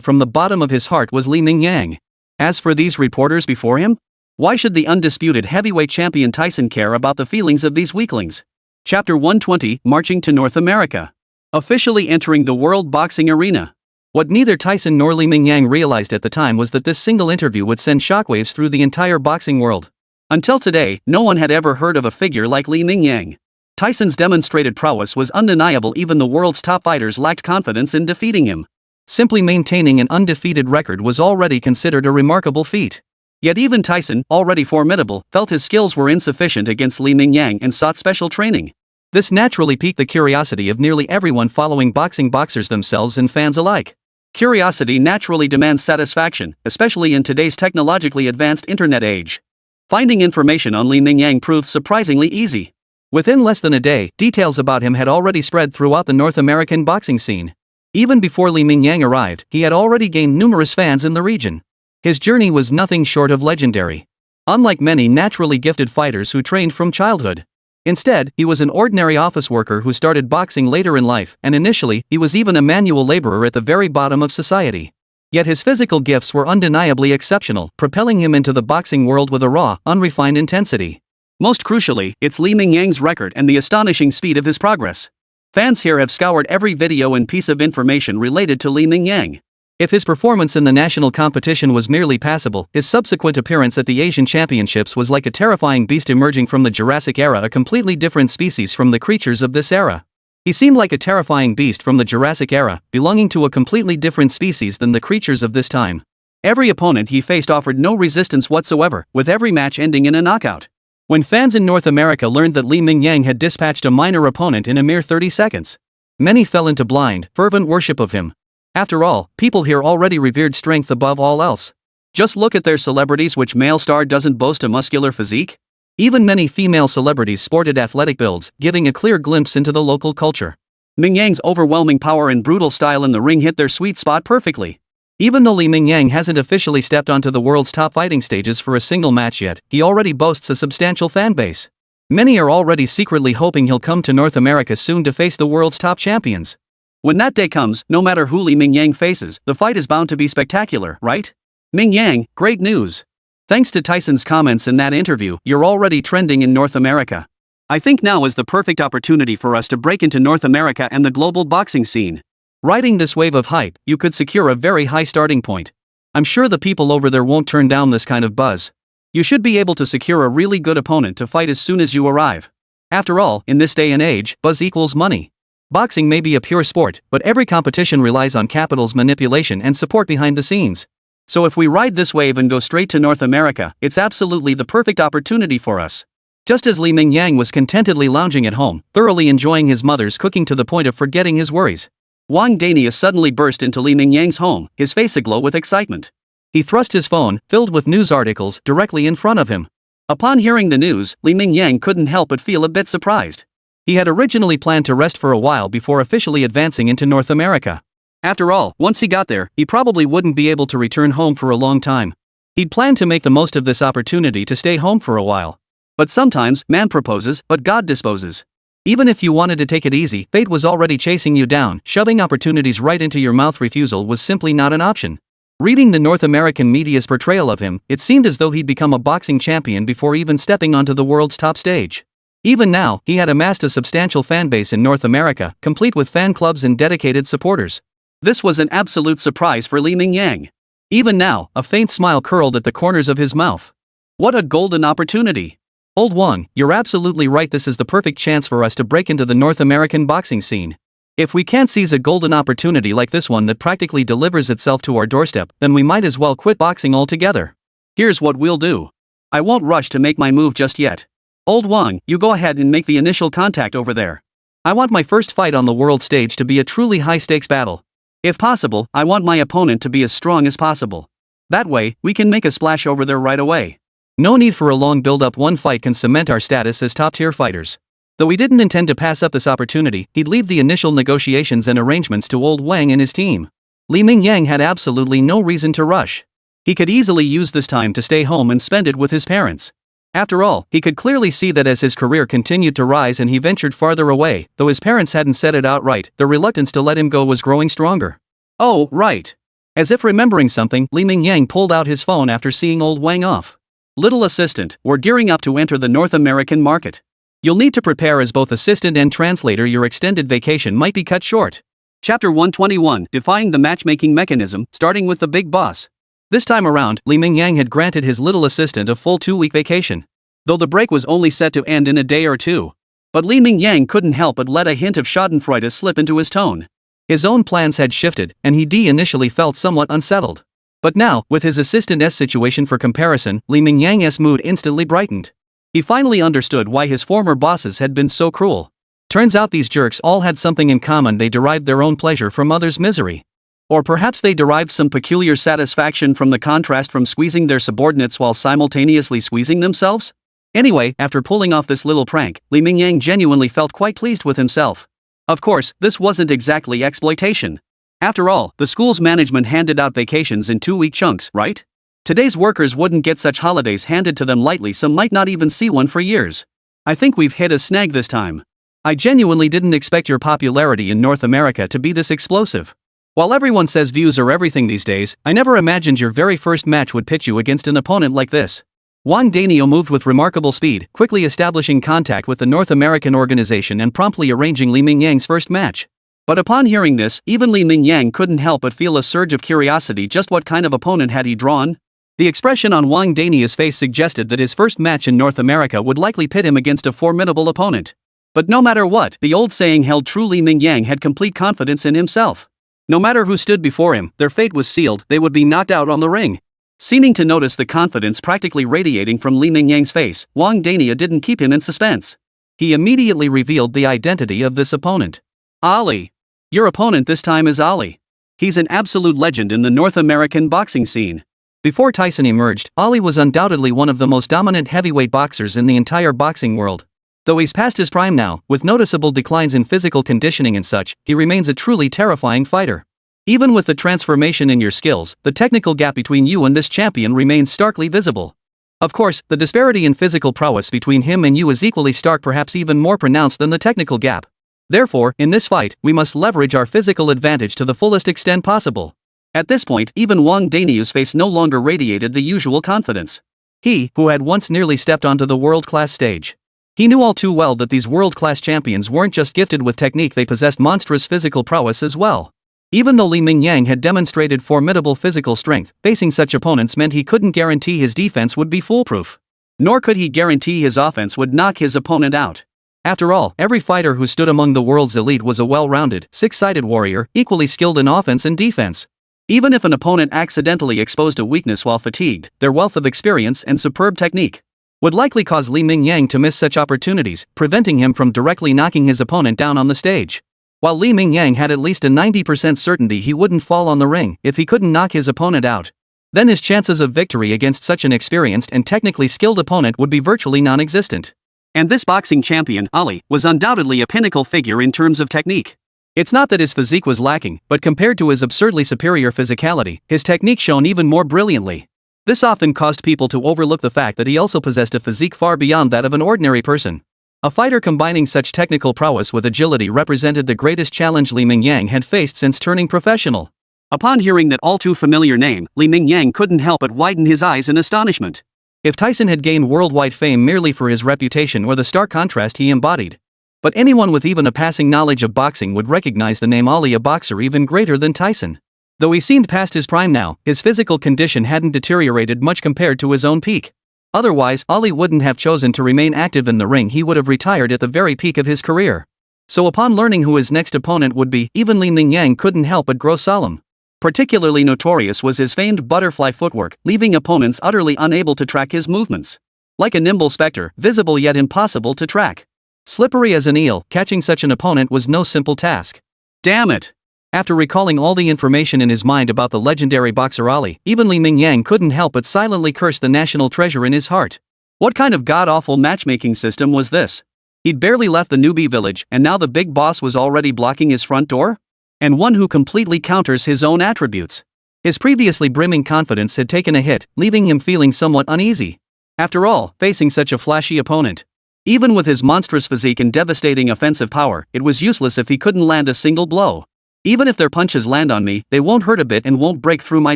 from the bottom of his heart was Li Mingyang. As for these reporters before him, why should the undisputed heavyweight champion Tyson care about the feelings of these weaklings? Chapter 120, Marching to North America. Officially entering the world boxing arena. What neither Tyson nor Li Mingyang realized at the time was that this single interview would send shockwaves through the entire boxing world. Until today, no one had ever heard of a figure like Li Mingyang. Tyson's demonstrated prowess was undeniable. Even the world's top fighters lacked confidence in defeating him. Simply maintaining an undefeated record was already considered a remarkable feat. Yet even Tyson, already formidable, felt his skills were insufficient against Li Mingyang and sought special training. This naturally piqued the curiosity of nearly everyone following boxing, boxers themselves and fans alike. Curiosity naturally demands satisfaction, especially in today's technologically advanced internet age. Finding information on Li Mingyang proved surprisingly easy. Within less than a day, details about him had already spread throughout the North American boxing scene. Even before Li Mingyang arrived, he had already gained numerous fans in the region. His journey was nothing short of legendary. Unlike many naturally gifted fighters who trained from childhood. Instead, he was an ordinary office worker who started boxing later in life, and initially, he was even a manual laborer at the very bottom of society. Yet his physical gifts were undeniably exceptional, propelling him into the boxing world with a raw, unrefined intensity. Most crucially, it's Li Mingyang's record and the astonishing speed of his progress. Fans here have scoured every video and piece of information related to Li Mingyang. If his performance in the national competition was merely passable, his subsequent appearance at the Asian Championships was like a terrifying beast emerging from the Jurassic era, a completely different species from the creatures of this era. He seemed like a terrifying beast from the Jurassic era, belonging to a completely different species than the creatures of this time. Every opponent he faced offered no resistance whatsoever, with every match ending in a knockout. When fans in North America learned that Li Mingyang had dispatched a minor opponent in a mere 30 seconds, many fell into blind, fervent worship of him. After all, people here already revered strength above all else. Just look at their celebrities. Which male star doesn't boast a muscular physique? Even many female celebrities sported athletic builds, giving a clear glimpse into the local culture. Mingyang's overwhelming power and brutal style in the ring hit their sweet spot perfectly. Even though Li Mingyang hasn't officially stepped onto the world's top fighting stages for a single match yet, he already boasts a substantial fan base. Many are already secretly hoping he'll come to North America soon to face the world's top champions. When that day comes, no matter who Li Mingyang faces, the fight is bound to be spectacular, right? Mingyang, great news. Thanks to Tyson's comments in that interview, you're already trending in North America. I think now is the perfect opportunity for us to break into North America and the global boxing scene. Riding this wave of hype, you could secure a very high starting point. I'm sure the people over there won't turn down this kind of buzz. You should be able to secure a really good opponent to fight as soon as you arrive. After all, in this day and age, buzz equals money. Boxing may be a pure sport, but every competition relies on capital's manipulation and support behind the scenes. So if we ride this wave and go straight to North America, it's absolutely the perfect opportunity for us. Just as Li Mingyang was contentedly lounging at home, thoroughly enjoying his mother's cooking to the point of forgetting his worries, Wang Danius suddenly burst into Li Mingyang's home, his face aglow with excitement. He thrust his phone, filled with news articles, directly in front of him. Upon hearing the news, Li Mingyang couldn't help but feel a bit surprised. He had originally planned to rest for a while before officially advancing into North America. After all, once he got there, he probably wouldn't be able to return home for a long time. He'd planned to make the most of this opportunity to stay home for a while. But sometimes, man proposes, but God disposes. Even if you wanted to take it easy, fate was already chasing you down. Shoving opportunities right into your mouth. Refusal was simply not an option. Reading the North American media's portrayal of him, it seemed as though he'd become a boxing champion before even stepping onto the world's top stage. Even now, he had amassed a substantial fanbase in North America, complete with fan clubs and dedicated supporters. This was an absolute surprise for Li Mingyang. Even now, a faint smile curled at the corners of his mouth. What a golden opportunity! Old Wang, you're absolutely right. This is the perfect chance for us to break into the North American boxing scene. If we can't seize a golden opportunity like this one that practically delivers itself to our doorstep, then we might as well quit boxing altogether. Here's what we'll do. I won't rush to make my move just yet. Old Wang, you go ahead and make the initial contact over there. I want my first fight on the world stage to be a truly high-stakes battle. If possible, I want my opponent to be as strong as possible. That way, we can make a splash over there right away. No need for a long build-up. One fight can cement our status as top-tier fighters. Though he didn't intend to pass up this opportunity, he'd leave the initial negotiations and arrangements to old Wang and his team. Li Mingyang had absolutely no reason to rush. He could easily use this time to stay home and spend it with his parents. After all, he could clearly see that as his career continued to rise and he ventured farther away, though his parents hadn't said it outright, their reluctance to let him go was growing stronger. Oh, right. As if remembering something, Li Mingyang pulled out his phone after seeing old Wang off. Little assistant, we're gearing up to enter the North American market. You'll need to prepare as both assistant and translator. Your extended vacation might be cut short. Chapter 121, Defying the Matchmaking Mechanism, starting with the big boss. This time around, Li Mingyang had granted his little assistant a full 2-week vacation. Though the break was only set to end in a day or two. But Li Mingyang couldn't help but let a hint of schadenfreude slip into his tone. His own plans had shifted, and he initially felt somewhat unsettled. But now, with his assistant's situation for comparison, Li Mingyang's mood instantly brightened. He finally understood why his former bosses had been so cruel. Turns out these jerks all had something in common: they derived their own pleasure from others' misery. Or perhaps they derived some peculiar satisfaction from the contrast from squeezing their subordinates while simultaneously squeezing themselves? Anyway, after pulling off this little prank, Li Mingyang genuinely felt quite pleased with himself. Of course, this wasn't exactly exploitation. After all, the school's management handed out vacations in 2-week chunks, right? Today's workers wouldn't get such holidays handed to them lightly. Some might not even see one for years. I think we've hit a snag this time. I genuinely didn't expect your popularity in North America to be this explosive. While everyone says views are everything these days, I never imagined your very first match would pit you against an opponent like this. Wang Danio moved with remarkable speed, quickly establishing contact with the North American organization and promptly arranging Li Mingyang's first match. But upon hearing this, even Li Mingyang couldn't help but feel a surge of curiosity. Just what kind of opponent had he drawn? The expression on Wang Danio's face suggested that his first match in North America would likely pit him against a formidable opponent. But no matter what, the old saying held true: Li Mingyang had complete confidence in himself. No matter who stood before him, their fate was sealed. They would be knocked out on the ring. Seeming to notice the confidence practically radiating from Li Mingyang's face, Wang Danio didn't keep him in suspense. He immediately revealed the identity of this opponent. Ali. Your opponent this time is Ali. He's an absolute legend in the North American boxing scene. Before Tyson emerged, Ali was undoubtedly one of the most dominant heavyweight boxers in the entire boxing world. Though he's past his prime now, with noticeable declines in physical conditioning and such, he remains a truly terrifying fighter. Even with the transformation in your skills, the technical gap between you and this champion remains starkly visible. Of course, the disparity in physical prowess between him and you is equally stark, perhaps even more pronounced than the technical gap. Therefore, in this fight, we must leverage our physical advantage to the fullest extent possible. At this point, even Wang Danio's face no longer radiated the usual confidence. He, who had once nearly stepped onto the world-class stage. He knew all too well that these world-class champions weren't just gifted with technique, they possessed monstrous physical prowess as well. Even though Li Mingyang had demonstrated formidable physical strength, facing such opponents meant he couldn't guarantee his defense would be foolproof. Nor could he guarantee his offense would knock his opponent out. After all, every fighter who stood among the world's elite was a well-rounded, six-sided warrior, equally skilled in offense and defense. Even if an opponent accidentally exposed a weakness while fatigued, their wealth of experience and superb technique would likely cause Li Mingyang to miss such opportunities, preventing him from directly knocking his opponent down on the stage. While Li Mingyang had at least a 90% certainty he wouldn't fall on the ring if he couldn't knock his opponent out, then his chances of victory against such an experienced and technically skilled opponent would be virtually non-existent. And this boxing champion, Ali, was undoubtedly a pinnacle figure in terms of technique. It's not that his physique was lacking, but compared to his absurdly superior physicality, his technique shone even more brilliantly. This often caused people to overlook the fact that he also possessed a physique far beyond that of an ordinary person. A fighter combining such technical prowess with agility represented the greatest challenge Li Mingyang had faced since turning professional. Upon hearing that all too familiar name, Li Mingyang couldn't help but widen his eyes in astonishment. If Tyson had gained worldwide fame merely for his reputation or the stark contrast he embodied, but anyone with even a passing knowledge of boxing would recognize the name Ali, a boxer even greater than Tyson. Though he seemed past his prime now, his physical condition hadn't deteriorated much compared to his own peak. Otherwise, Ali wouldn't have chosen to remain active in the ring, he would have retired at the very peak of his career. So upon learning who his next opponent would be, even Li Mingyang couldn't help but grow solemn. Particularly notorious was his famed butterfly footwork, leaving opponents utterly unable to track his movements. Like a nimble specter, visible yet impossible to track. Slippery as an eel, catching such an opponent was no simple task. Damn it! After recalling all the information in his mind about the legendary boxer Ali, even Li Mingyang couldn't help but silently curse the national treasure in his heart. What kind of god-awful matchmaking system was this? He'd barely left the newbie village and now the big boss was already blocking his front door? And one who completely counters his own attributes. His previously brimming confidence had taken a hit, leaving him feeling somewhat uneasy. After all, facing such a flashy opponent, even with his monstrous physique and devastating offensive power, it was useless if he couldn't land a single blow. Even if their punches land on me, they won't hurt a bit and won't break through my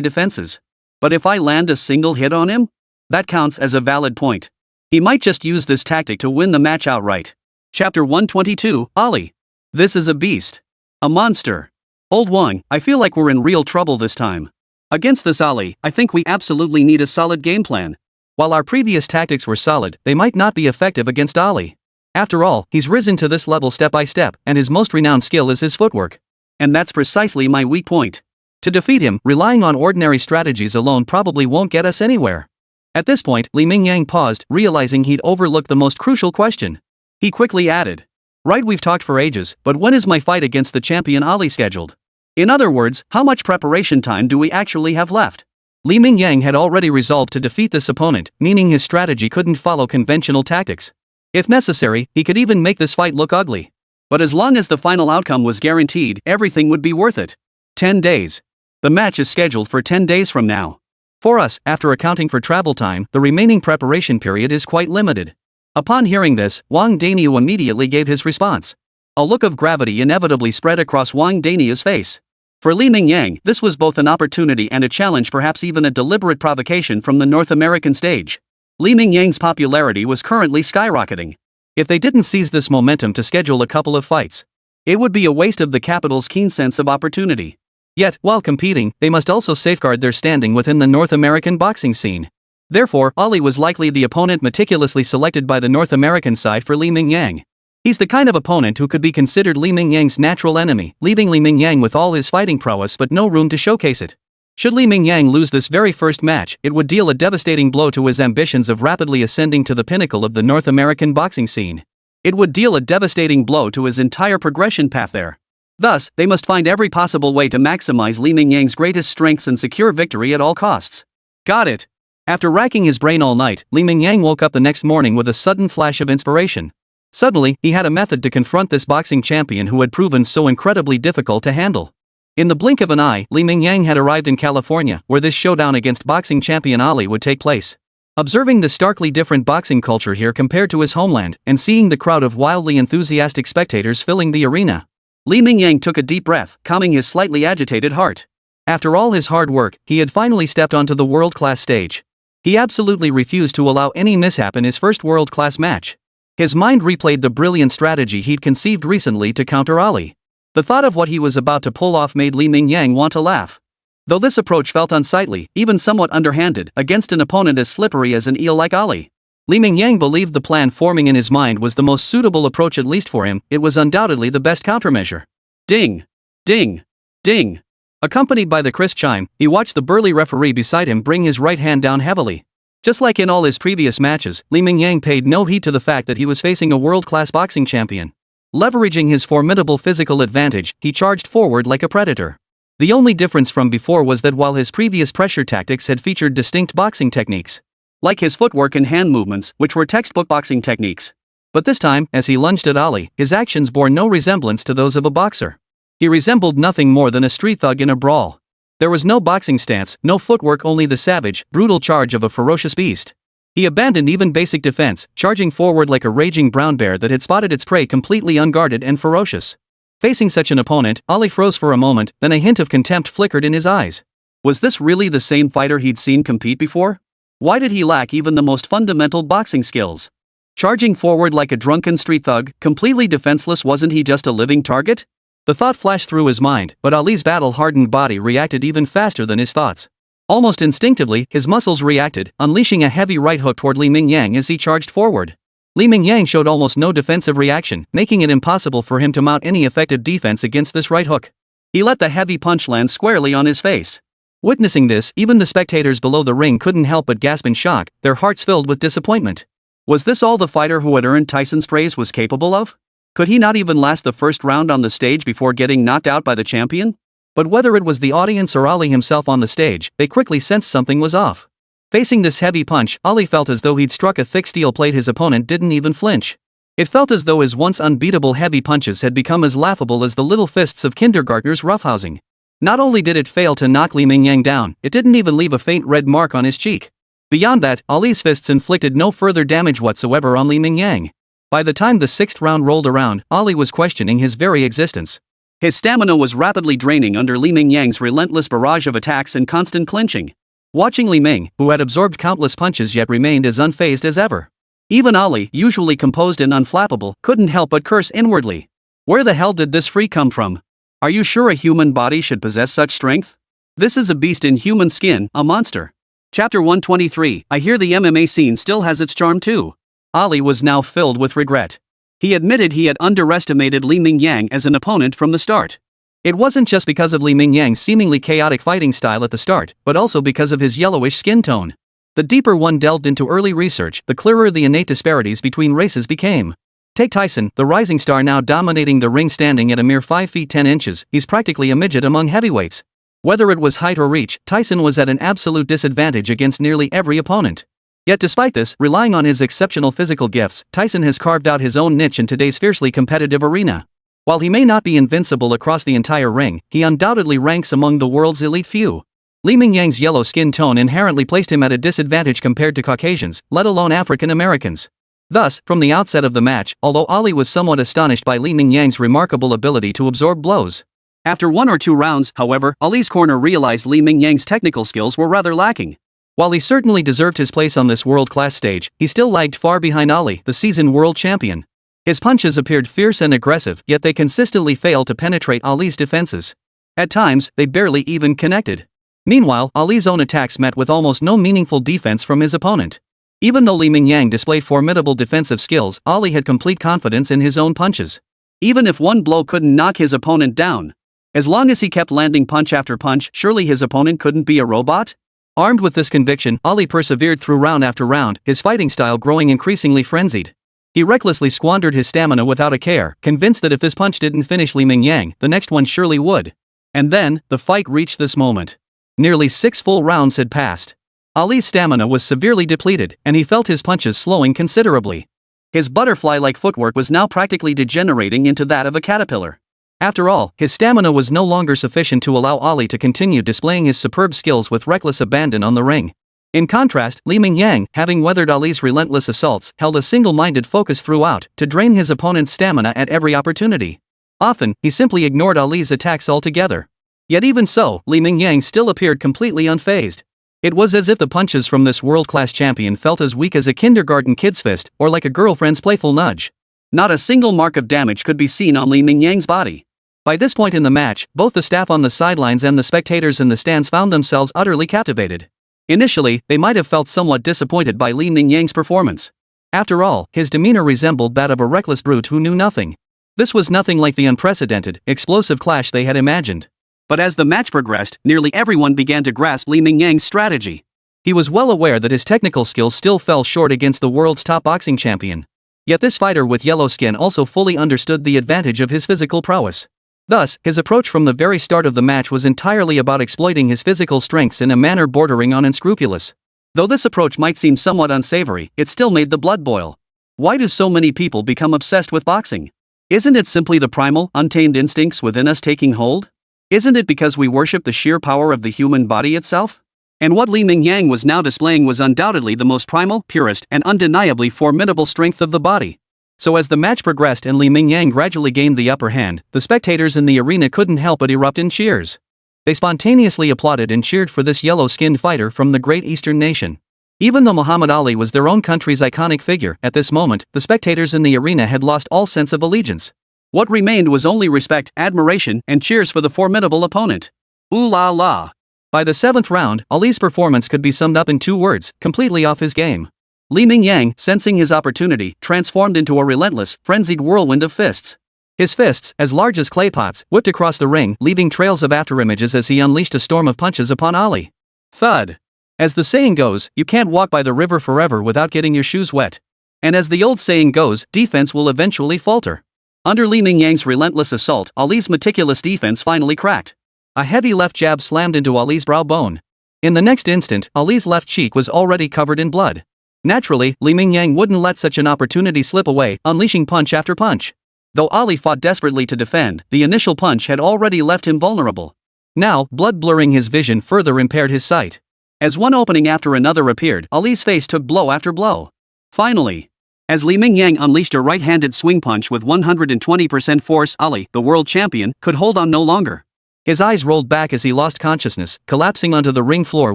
defenses. But if I land a single hit on him? That counts as a valid point. He might just use this tactic to win the match outright. Chapter 122, Ali. This is a beast. A monster. Old Wang, I feel like we're in real trouble this time. Against this Ali, I think we absolutely need a solid game plan. While our previous tactics were solid, they might not be effective against Ali. After all, he's risen to this level step by step, and his most renowned skill is his footwork. And that's precisely my weak point. To defeat him, relying on ordinary strategies alone probably won't get us anywhere. At this point, Mingyang paused, realizing he'd overlooked the most crucial question. He quickly added, "Right, we've talked for ages, but when is my fight against the champion Ali scheduled? In other words, how much preparation time do we actually have left?" Mingyang had already resolved to defeat this opponent, meaning his strategy couldn't follow conventional tactics. If necessary, he could even make this fight look ugly. But as long as the final outcome was guaranteed, everything would be worth it. 10 days. The match is scheduled for 10 days from now. For us, after accounting for travel time, the remaining preparation period is quite limited. Upon hearing this, Wang Daniu immediately gave his response. A look of gravity inevitably spread across Wang Daniu's face. For Mingyang, this was both an opportunity and a challenge, perhaps even a deliberate provocation from the North American stage. Mingyang's popularity was currently skyrocketing. If they didn't seize this momentum to schedule a couple of fights, it would be a waste of the capital's keen sense of opportunity. Yet, while competing, they must also safeguard their standing within the North American boxing scene. Therefore, Ali was likely the opponent meticulously selected by the North American side for Mingyang. He's the kind of opponent who could be considered Mingyang's natural enemy, leaving Mingyang with all his fighting prowess but no room to showcase it. Should Mingyang lose this very first match, it would deal a devastating blow to his ambitions of rapidly ascending to the pinnacle of the North American boxing scene. It would deal a devastating blow to his entire progression path there. Thus, they must find every possible way to maximize Mingyang's greatest strengths and secure victory at all costs. Got it. After racking his brain all night, Mingyang woke up the next morning with a sudden flash of inspiration. Suddenly, he had a method to confront this boxing champion who had proven so incredibly difficult to handle. In the blink of an eye, Mingyang had arrived in California, where this showdown against boxing champion Ali would take place. Observing the starkly different boxing culture here compared to his homeland, and seeing the crowd of wildly enthusiastic spectators filling the arena, Mingyang took a deep breath, calming his slightly agitated heart. After all his hard work, he had finally stepped onto the world-class stage. He absolutely refused to allow any mishap in his first world-class match. His mind replayed the brilliant strategy he'd conceived recently to counter Ali. The thought of what he was about to pull off made Mingyang want to laugh. Though this approach felt unsightly, even somewhat underhanded, against an opponent as slippery as an eel like Ali, Mingyang believed the plan forming in his mind was the most suitable approach, at least for him. It was undoubtedly the best countermeasure. Ding! Ding! Ding! Accompanied by the crisp chime, he watched the burly referee beside him bring his right hand down heavily. Just like in all his previous matches, Mingyang paid no heed to the fact that he was facing a world-class boxing champion. Leveraging his formidable physical advantage, he charged forward like a predator. The only difference from before was that while his previous pressure tactics had featured distinct boxing techniques, like his footwork and hand movements, which were textbook boxing techniques. But this time, as he lunged at Ali, his actions bore no resemblance to those of a boxer. He resembled nothing more than a street thug in a brawl. There was no boxing stance, no footwork, only the savage, brutal charge of a ferocious beast. He abandoned even basic defense, charging forward like a raging brown bear that had spotted its prey, completely unguarded and ferocious. Facing such an opponent, Ali froze for a moment, then a hint of contempt flickered in his eyes. Was this really the same fighter he'd seen compete before? Why did he lack even the most fundamental boxing skills? Charging forward like a drunken street thug, completely defenseless, wasn't he just a living target? The thought flashed through his mind, but Ali's battle-hardened body reacted even faster than his thoughts. Almost instinctively, his muscles reacted, unleashing a heavy right hook toward Mingyang as he charged forward. Mingyang showed almost no defensive reaction, making it impossible for him to mount any effective defense against this right hook. He let the heavy punch land squarely on his face. Witnessing this, even the spectators below the ring couldn't help but gasp in shock, their hearts filled with disappointment. Was this all the fighter who had earned Tyson's praise was capable of? Could he not even last the first round on the stage before getting knocked out by the champion? But whether it was the audience or Ali himself on the stage, they quickly sensed something was off. Facing this heavy punch, Ali felt as though he'd struck a thick steel plate. His opponent didn't even flinch. It felt as though his once unbeatable heavy punches had become as laughable as the little fists of kindergartners roughhousing. Not only did it fail to knock Li Mingyang down, it didn't even leave a faint red mark on his cheek. Beyond that, Ali's fists inflicted no further damage whatsoever on Li Mingyang. By the time the sixth round rolled around, Ali was questioning his very existence. His stamina was rapidly draining under Li Mingyang's relentless barrage of attacks and constant clinching. Watching Li Ming, who had absorbed countless punches yet remained as unfazed as ever. Even Ali, usually composed and unflappable, couldn't help but curse inwardly. Where the hell did this freak come from? Are you sure a human body should possess such strength? This is a beast in human skin, a monster. Chapter 123, I hear the MMA scene still has its charm too. Ali was now filled with regret. He admitted he had underestimated Li Mingyang as an opponent from the start. It wasn't just because of Li Mingyang's seemingly chaotic fighting style at the start, but also because of his yellowish skin tone. The deeper one delved into early research, the clearer the innate disparities between races became. Take Tyson, the rising star now dominating the ring standing at a mere 5 feet 10 inches, he's practically a midget among heavyweights. Whether it was height or reach, Tyson was at an absolute disadvantage against nearly every opponent. Yet despite this, relying on his exceptional physical gifts, Tyson has carved out his own niche in today's fiercely competitive arena. While he may not be invincible across the entire ring, he undoubtedly ranks among the world's elite few. Li Mingyang's yellow skin tone inherently placed him at a disadvantage compared to Caucasians, let alone African Americans. Thus, from the outset of the match, although Ali was somewhat astonished by Li Mingyang's remarkable ability to absorb blows. After 1 or 2 rounds, however, Ali's corner realized Li Mingyang's technical skills were rather lacking. While he certainly deserved his place on this world-class stage, he still lagged far behind Ali, the seasoned world champion. His punches appeared fierce and aggressive, yet they consistently failed to penetrate Ali's defenses. At times, they barely even connected. Meanwhile, Ali's own attacks met with almost no meaningful defense from his opponent. Even though Li Mingyang displayed formidable defensive skills, Ali had complete confidence in his own punches. Even if one blow couldn't knock his opponent down, as long as he kept landing punch after punch, surely his opponent couldn't be a robot? Armed with this conviction, Ali persevered through round after round, his fighting style growing increasingly frenzied. He recklessly squandered his stamina without a care, convinced that if this punch didn't finish Li Mingyang, the next one surely would. And then, the fight reached this moment. Nearly 6 full rounds had passed. Ali's stamina was severely depleted, and he felt his punches slowing considerably. His butterfly-like footwork was now practically degenerating into that of a caterpillar. After all, his stamina was no longer sufficient to allow Ali to continue displaying his superb skills with reckless abandon on the ring. In contrast, Li Mingyang, having weathered Ali's relentless assaults, held a single-minded focus throughout, to drain his opponent's stamina at every opportunity. Often, he simply ignored Ali's attacks altogether. Yet even so, Li Mingyang still appeared completely unfazed. It was as if the punches from this world-class champion felt as weak as a kindergarten kid's fist, or like a girlfriend's playful nudge. Not a single mark of damage could be seen on Li Mingyang's body. By this point in the match, both the staff on the sidelines and the spectators in the stands found themselves utterly captivated. Initially, they might have felt somewhat disappointed by Li Mingyang's performance. After all, his demeanor resembled that of a reckless brute who knew nothing. This was nothing like the unprecedented, explosive clash they had imagined. But as the match progressed, nearly everyone began to grasp Li Mingyang's strategy. He was well aware that his technical skills still fell short against the world's top boxing champion. Yet this fighter with yellow skin also fully understood the advantage of his physical prowess. Thus, his approach from the very start of the match was entirely about exploiting his physical strengths in a manner bordering on unscrupulous. Though this approach might seem somewhat unsavory, it still made the blood boil. Why do so many people become obsessed with boxing? Isn't it simply the primal, untamed instincts within us taking hold? Isn't it because we worship the sheer power of the human body itself? And what Li Mingyang was now displaying was undoubtedly the most primal, purest, and undeniably formidable strength of the body. So as the match progressed and Li Mingyang gradually gained the upper hand, the spectators in the arena couldn't help but erupt in cheers. They spontaneously applauded and cheered for this yellow-skinned fighter from the great Eastern nation. Even though Muhammad Ali was their own country's iconic figure, at this moment, the spectators in the arena had lost all sense of allegiance. What remained was only respect, admiration, and cheers for the formidable opponent. Ooh la la. By the 7th round, Ali's performance could be summed up in 2 words, completely off his game. Li Mingyang, sensing his opportunity, transformed into a relentless, frenzied whirlwind of fists. His fists, as large as clay pots, whipped across the ring, leaving trails of afterimages as he unleashed a storm of punches upon Ali. Thud. As the saying goes, you can't walk by the river forever without getting your shoes wet. And as the old saying goes, defense will eventually falter. Under Li Mingyang's relentless assault, Ali's meticulous defense finally cracked. A heavy left jab slammed into Ali's brow bone. In the next instant, Ali's left cheek was already covered in blood. Naturally, Li Mingyang wouldn't let such an opportunity slip away, unleashing punch after punch. Though Ali fought desperately to defend, the initial punch had already left him vulnerable. Now, blood blurring his vision further impaired his sight. As one opening after another appeared, Ali's face took blow after blow. Finally, as Li Mingyang unleashed a right-handed swing punch with 120% force, Ali, the world champion, could hold on no longer. His eyes rolled back as he lost consciousness, collapsing onto the ring floor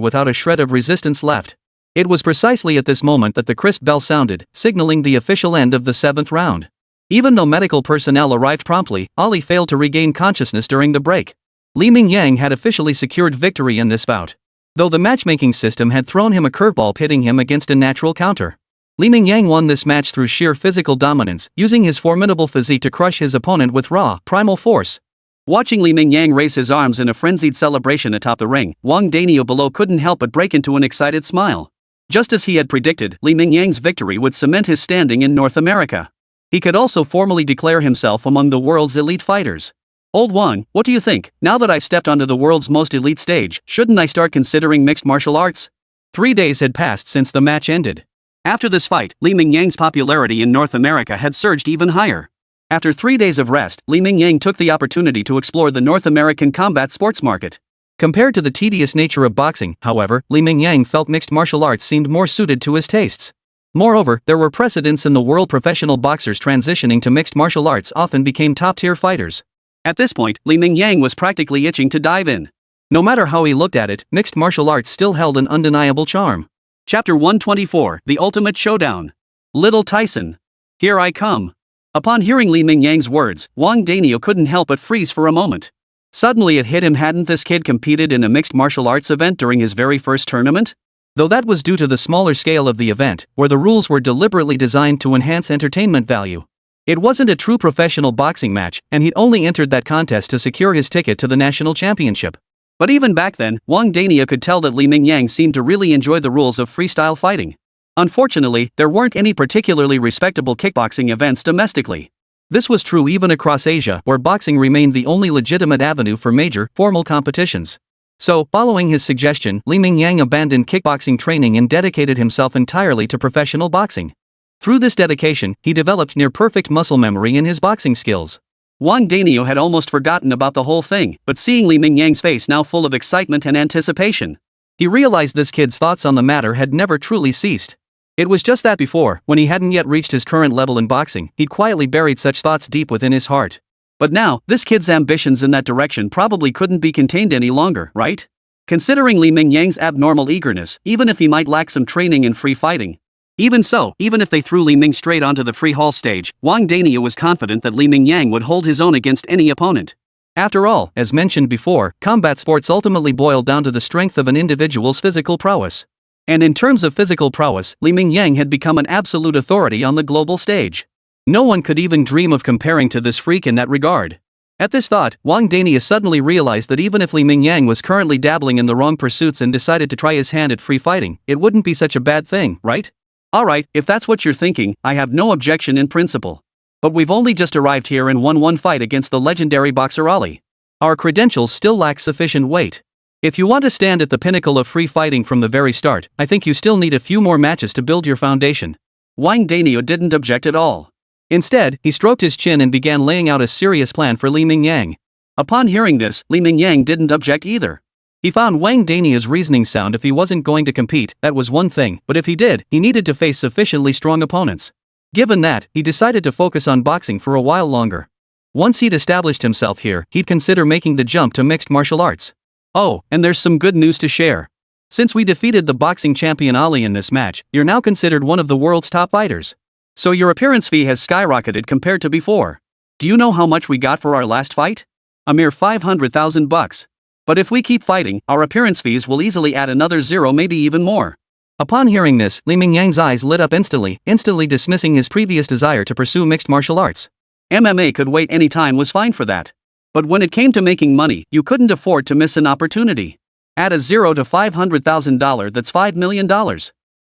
without a shred of resistance left. It was precisely at this moment that the crisp bell sounded, signaling the official end of the 7th round. Even though medical personnel arrived promptly, Ali failed to regain consciousness during the break. Li Mingyang had officially secured victory in this bout, though the matchmaking system had thrown him a curveball pitting him against a natural counter. Li Mingyang won this match through sheer physical dominance, using his formidable physique to crush his opponent with raw, primal force. Watching Li Mingyang raise his arms in a frenzied celebration atop the ring, Wang Danio below couldn't help but break into an excited smile. Just as he had predicted, Li Mingyang's victory would cement his standing in North America. He could also formally declare himself among the world's elite fighters. Old Wang, what do you think? Now that I've stepped onto the world's most elite stage, shouldn't I start considering mixed martial arts? 3 days had passed since the match ended. After this fight, Li Mingyang's popularity in North America had surged even higher. After 3 days of rest, Li Mingyang took the opportunity to explore the North American combat sports market. Compared to the tedious nature of boxing, however, Li Mingyang felt mixed martial arts seemed more suited to his tastes. Moreover, there were precedents in the world. Professional boxers transitioning to mixed martial arts often became top-tier fighters. At this point, Li Mingyang was practically itching to dive in. No matter how he looked at it, mixed martial arts still held an undeniable charm. Chapter 124, The Ultimate Showdown. Little Tyson. Here I come. Upon hearing Li Mingyang's words, Wang Danio couldn't help but freeze for a moment. Suddenly it hit him, hadn't this kid competed in a mixed martial arts event during his very first tournament? Though that was due to the smaller scale of the event, where the rules were deliberately designed to enhance entertainment value. It wasn't a true professional boxing match, and he'd only entered that contest to secure his ticket to the national championship. But even back then, Wang Danio could tell that Li Mingyang seemed to really enjoy the rules of freestyle fighting. Unfortunately, there weren't any particularly respectable kickboxing events domestically. This was true even across Asia, where boxing remained the only legitimate avenue for major, formal competitions. So, following his suggestion, Li Mingyang abandoned kickboxing training and dedicated himself entirely to professional boxing. Through this dedication, he developed near-perfect muscle memory in his boxing skills. Wang Danio had almost forgotten about the whole thing, but seeing Li Mingyang's face now full of excitement and anticipation, he realized this kid's thoughts on the matter had never truly ceased. It was just that before, when he hadn't yet reached his current level in boxing, he'd quietly buried such thoughts deep within his heart. But now, this kid's ambitions in that direction probably couldn't be contained any longer, right? Considering Li Mingyang's abnormal eagerness, even if he might lack some training in free fighting. Even so, even if they threw Li Ming straight onto the free hall stage, Wang Danio was confident that Li Mingyang would hold his own against any opponent. After all, as mentioned before, combat sports ultimately boil down to the strength of an individual's physical prowess. And in terms of physical prowess, Li Mingyang had become an absolute authority on the global stage. No one could even dream of comparing to this freak in that regard. At this thought, Wang Danio suddenly realized that even if Li Mingyang was currently dabbling in the wrong pursuits and decided to try his hand at free fighting, it wouldn't be such a bad thing, right? Alright, if that's what you're thinking, I have no objection in principle. But we've only just arrived here and won one fight against the legendary boxer Ali. Our credentials still lack sufficient weight. If you want to stand at the pinnacle of free fighting from the very start, I think you still need a few more matches to build your foundation. Wang Danio didn't object at all. Instead, he stroked his chin and began laying out a serious plan for Li Mingyang. Upon hearing this, Li Mingyang didn't object either. He found Wang Danio's reasoning sound. If he wasn't going to compete, that was one thing, but if he did, he needed to face sufficiently strong opponents. Given that, he decided to focus on boxing for a while longer. Once he'd established himself here, he'd consider making the jump to mixed martial arts. Oh, and there's some good news to share. Since we defeated the boxing champion Ali in this match, you're now considered one of the world's top fighters. So your appearance fee has skyrocketed compared to before. Do you know how much we got for our last fight? A mere $500,000. But if we keep fighting, our appearance fees will easily add another zero, maybe even more. Upon hearing this, Li Mingyang's eyes lit up instantly dismissing his previous desire to pursue mixed martial arts. MMA could wait, any time was fine for that. But when it came to making money, you couldn't afford to miss an opportunity. Add a zero to $500,000, that's $5 million.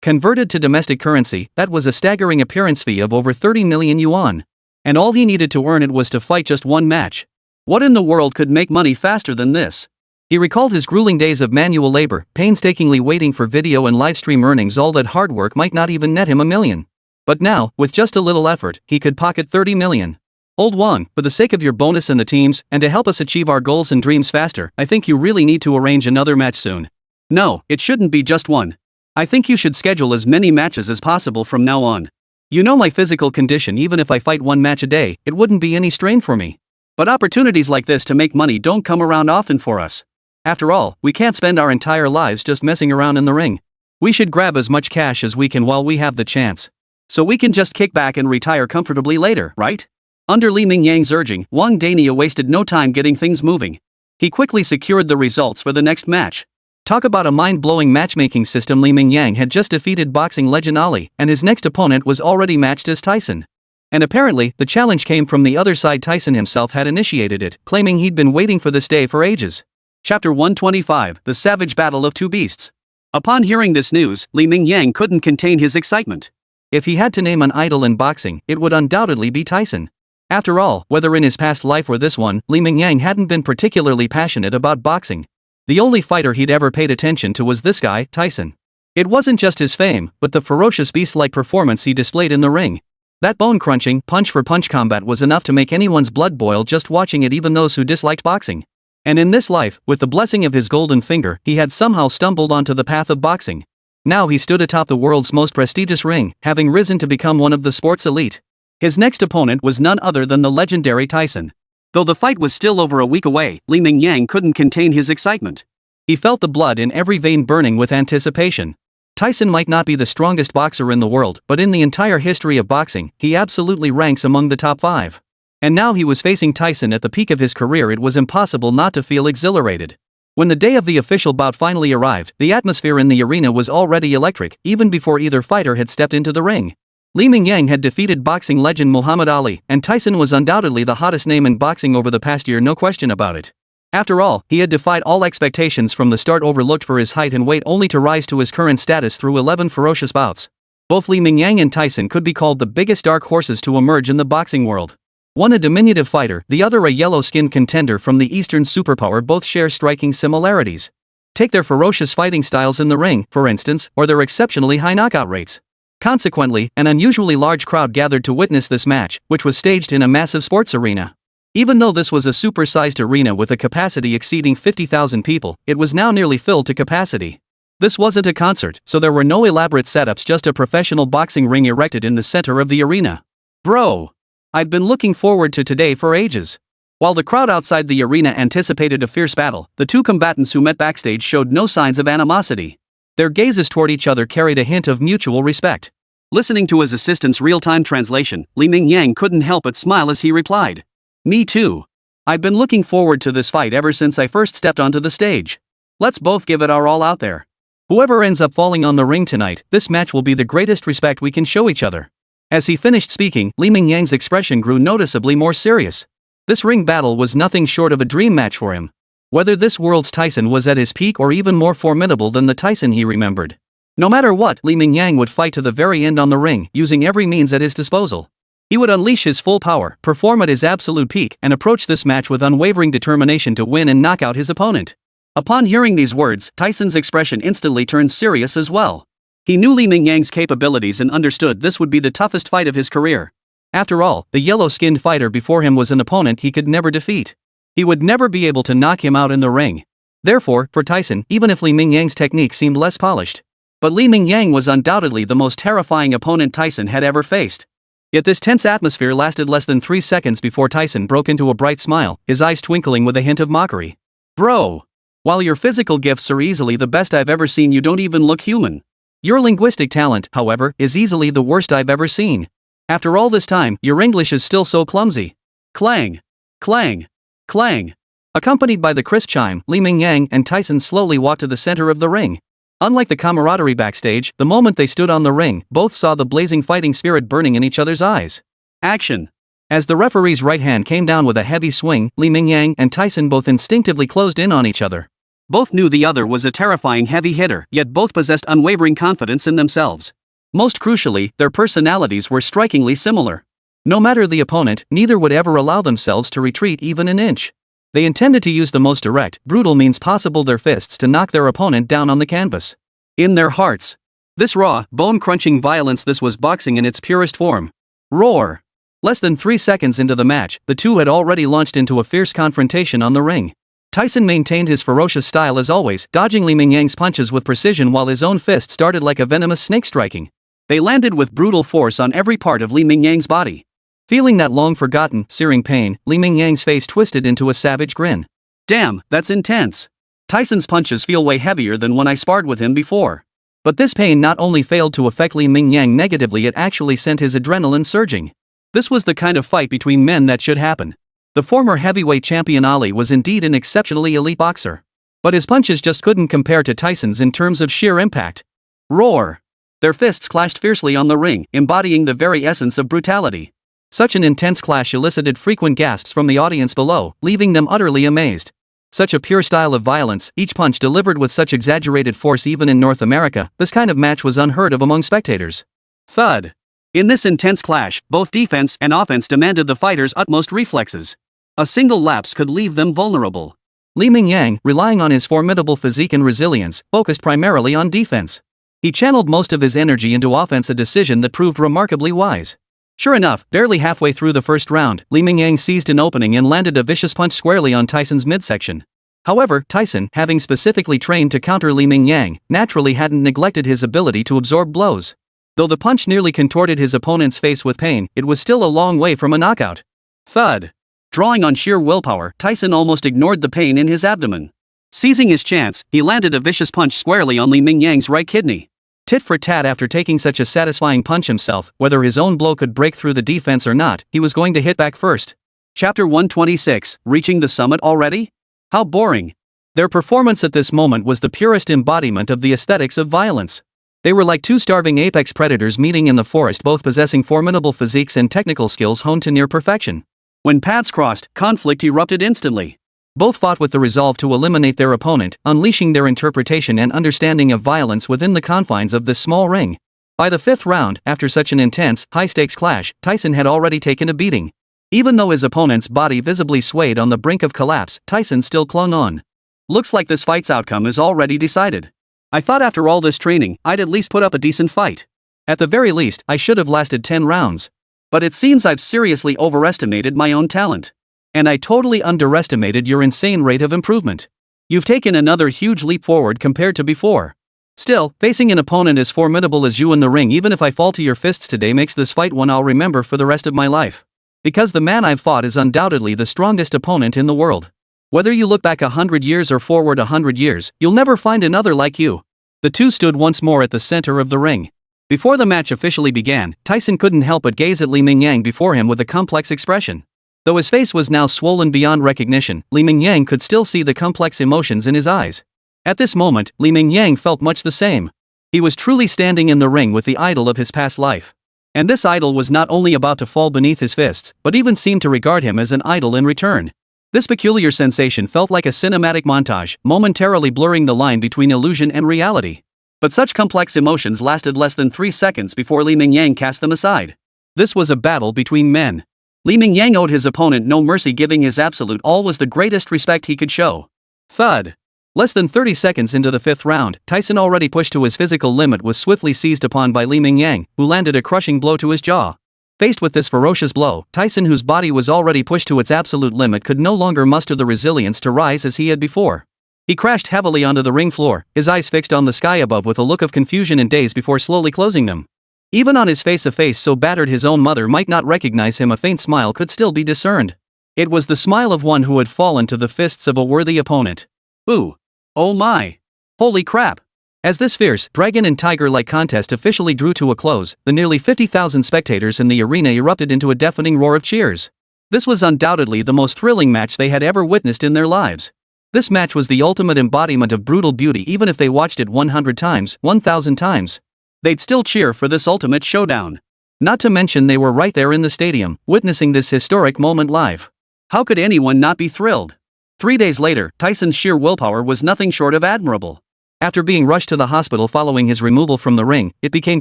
Converted to domestic currency, that was a staggering appearance fee of over 30 million yuan. And all he needed to earn it was to fight just one match. What in the world could make money faster than this? He recalled his grueling days of manual labor, painstakingly waiting for video and livestream earnings. All that hard work might not even net him $1 million. But now, with just a little effort, he could pocket $30 million. Old Wang, for the sake of your bonus and the teams, and to help us achieve our goals and dreams faster, I think you really need to arrange another match soon. No, it shouldn't be just one. I think you should schedule as many matches as possible from now on. You know my physical condition. Even if I fight one match a day, it wouldn't be any strain for me. But opportunities like this to make money don't come around often for us. After all, we can't spend our entire lives just messing around in the ring. We should grab as much cash as we can while we have the chance. So we can just kick back and retire comfortably later, right? Under Li Mingyang's urging, Wang Dania wasted no time getting things moving. He quickly secured the results for the next match. Talk about a mind-blowing matchmaking system. Li Mingyang had just defeated boxing legend Ali, and his next opponent was already matched as Tyson. And apparently, the challenge came from the other side. Tyson himself had initiated it, claiming he'd been waiting for this day for ages. Chapter 125, The Savage Battle of Two Beasts. Upon hearing this news, Li Mingyang couldn't contain his excitement. If he had to name an idol in boxing, it would undoubtedly be Tyson. After all, whether in his past life or this one, Li Mingyang hadn't been particularly passionate about boxing. The only fighter he'd ever paid attention to was this guy, Tyson. It wasn't just his fame, but the ferocious beast-like performance he displayed in the ring. That bone-crunching, punch-for-punch combat was enough to make anyone's blood boil just watching it, even those who disliked boxing. And in this life, with the blessing of his golden finger, he had somehow stumbled onto the path of boxing. Now he stood atop the world's most prestigious ring, having risen to become one of the sport's elite. His next opponent was none other than the legendary Tyson. Though the fight was still over a week away, Li Mingyang couldn't contain his excitement. He felt the blood in every vein burning with anticipation. Tyson might not be the strongest boxer in the world, but in the entire history of boxing, he absolutely ranks among the top 5. And now he was facing Tyson at the peak of his career. It was impossible not to feel exhilarated. When the day of the official bout finally arrived, the atmosphere in the arena was already electric, even before either fighter had stepped into the ring. Li Mingyang had defeated boxing legend Muhammad Ali, and Tyson was undoubtedly the hottest name in boxing over the past year, no question about it. After all, he had defied all expectations from the start, overlooked for his height and weight, only to rise to his current status through 11 ferocious bouts. Both Li Mingyang and Tyson could be called the biggest dark horses to emerge in the boxing world. One a diminutive fighter, the other a yellow-skinned contender from the Eastern superpower. Both share striking similarities. Take their ferocious fighting styles in the ring, for instance, or their exceptionally high knockout rates. Consequently, an unusually large crowd gathered to witness this match, which was staged in a massive sports arena. Even though this was a super-sized arena with a capacity exceeding 50,000 people, it was now nearly filled to capacity. This wasn't a concert, so there were no elaborate setups, just a professional boxing ring erected in the center of the arena. Bro! I've been looking forward to today for ages. While the crowd outside the arena anticipated a fierce battle, the two combatants who met backstage showed no signs of animosity. Their gazes toward each other carried a hint of mutual respect. Listening to his assistant's real-time translation, Li Mingyang couldn't help but smile as he replied. Me too. I've been looking forward to this fight ever since I first stepped onto the stage. Let's both give it our all out there. Whoever ends up falling on the ring tonight, this match will be the greatest respect we can show each other. As he finished speaking, Li Mingyang's expression grew noticeably more serious. This ring battle was nothing short of a dream match for him. Whether this world's Tyson was at his peak or even more formidable than the Tyson he remembered. No matter what, Li Mingyang would fight to the very end on the ring, using every means at his disposal. He would unleash his full power, perform at his absolute peak, and approach this match with unwavering determination to win and knock out his opponent. Upon hearing these words, Tyson's expression instantly turned serious as well. He knew Li Mingyang's capabilities and understood this would be the toughest fight of his career. After all, the yellow-skinned fighter before him was an opponent he could never defeat. He would never be able to knock him out in the ring. Therefore, for Tyson, even if Li Mingyang's technique seemed less polished. But Li Mingyang was undoubtedly the most terrifying opponent Tyson had ever faced. Yet this tense atmosphere lasted less than 3 seconds before Tyson broke into a bright smile, his eyes twinkling with a hint of mockery. Bro! While your physical gifts are easily the best I've ever seen, you don't even look human. Your linguistic talent, however, is easily the worst I've ever seen. After all this time, your English is still so clumsy. Clang! Clang! Clang! Accompanied by the crisp chime, Li Mingyang and Tyson slowly walked to the center of the ring. Unlike the camaraderie backstage, the moment they stood on the ring, both saw the blazing fighting spirit burning in each other's eyes. Action! As the referee's right hand came down with a heavy swing, Li Mingyang and Tyson both instinctively closed in on each other. Both knew the other was a terrifying heavy hitter, yet both possessed unwavering confidence in themselves. Most crucially, their personalities were strikingly similar. No matter the opponent, neither would ever allow themselves to retreat even an inch. They intended to use the most direct, brutal means possible, their fists, to knock their opponent down on the canvas. In their hearts. This raw, bone-crunching violence, this was boxing in its purest form. Roar! Less than 3 seconds into the match, the two had already launched into a fierce confrontation on the ring. Tyson maintained his ferocious style as always, dodging Li Mingyang's punches with precision while his own fist started like a venomous snake striking. They landed with brutal force on every part of Li Mingyang's body. Feeling that long-forgotten, searing pain, Li Mingyang's face twisted into a savage grin. Damn, that's intense. Tyson's punches feel way heavier than when I sparred with him before. But this pain not only failed to affect Li Mingyang negatively, it actually sent his adrenaline surging. This was the kind of fight between men that should happen. The former heavyweight champion Ali was indeed an exceptionally elite boxer. But his punches just couldn't compare to Tyson's in terms of sheer impact. Roar! Their fists clashed fiercely on the ring, embodying the very essence of brutality. Such an intense clash elicited frequent gasps from the audience below, leaving them utterly amazed. Such a pure style of violence, each punch delivered with such exaggerated force even in North America, this kind of match was unheard of among spectators. Thud! In this intense clash, both defense and offense demanded the fighters' utmost reflexes. A single lapse could leave them vulnerable. Li Mingyang, relying on his formidable physique and resilience, focused primarily on defense. He channeled most of his energy into offense, a decision that proved remarkably wise. Sure enough, barely halfway through the first round, Li Mingyang seized an opening and landed a vicious punch squarely on Tyson's midsection. However, Tyson, having specifically trained to counter Li Mingyang, naturally hadn't neglected his ability to absorb blows. Though the punch nearly contorted his opponent's face with pain, it was still a long way from a knockout. Thud! Drawing on sheer willpower, Tyson almost ignored the pain in his abdomen. Seizing his chance, he landed a vicious punch squarely on Li Mingyang's right kidney. Tit for tat, after taking such a satisfying punch himself, whether his own blow could break through the defense or not, he was going to hit back first. Chapter 126, Reaching the Summit Already? How boring. Their performance at this moment was the purest embodiment of the aesthetics of violence. They were like two starving apex predators meeting in the forest, both possessing formidable physiques and technical skills honed to near perfection. When paths crossed, conflict erupted instantly. Both fought with the resolve to eliminate their opponent, unleashing their interpretation and understanding of violence within the confines of this small ring. By the fifth round, after such an intense, high-stakes clash, Tyson had already taken a beating. Even though his opponent's body visibly swayed on the brink of collapse, Tyson still clung on. Looks like this fight's outcome is already decided. I thought after all this training, I'd at least put up a decent fight. At the very least, I should have lasted 10 rounds. But it seems I've seriously overestimated my own talent. And I totally underestimated your insane rate of improvement. You've taken another huge leap forward compared to before. Still, facing an opponent as formidable as you in the ring, even if I fall to your fists today, makes this fight one I'll remember for the rest of my life. Because the man I've fought is undoubtedly the strongest opponent in the world. Whether you look back 100 years or forward 100 years, you'll never find another like you. The two stood once more at the center of the ring. Before the match officially began, Tyson couldn't help but gaze at Li Mingyang before him with a complex expression. Though his face was now swollen beyond recognition, Li Mingyang could still see the complex emotions in his eyes. At this moment, Li Mingyang felt much the same. He was truly standing in the ring with the idol of his past life. And this idol was not only about to fall beneath his fists, but even seemed to regard him as an idol in return. This peculiar sensation felt like a cinematic montage, momentarily blurring the line between illusion and reality. But such complex emotions lasted less than 3 seconds before Li Mingyang cast them aside. This was a battle between men. Li Mingyang owed his opponent no mercy, giving his absolute all was the greatest respect he could show. Thud! Less than 30 seconds into the fifth round, Tyson, already pushed to his physical limit, was swiftly seized upon by Li Mingyang, who landed a crushing blow to his jaw. Faced with this ferocious blow, Tyson, whose body was already pushed to its absolute limit, could no longer muster the resilience to rise as he had before. He crashed heavily onto the ring floor, his eyes fixed on the sky above with a look of confusion and daze before slowly closing them. Even on his face, a face so battered his own mother might not recognize him, a faint smile could still be discerned. It was the smile of one who had fallen to the fists of a worthy opponent. Ooh. Oh my. Holy crap. As this fierce, dragon and tiger-like contest officially drew to a close, the nearly 50,000 spectators in the arena erupted into a deafening roar of cheers. This was undoubtedly the most thrilling match they had ever witnessed in their lives. This match was the ultimate embodiment of brutal beauty. Even if they watched it 100 times, 1,000 times, they'd still cheer for this ultimate showdown. Not to mention they were right there in the stadium, witnessing this historic moment live. How could anyone not be thrilled? 3 days later, Tyson's sheer willpower was nothing short of admirable. After being rushed to the hospital following his removal from the ring, it became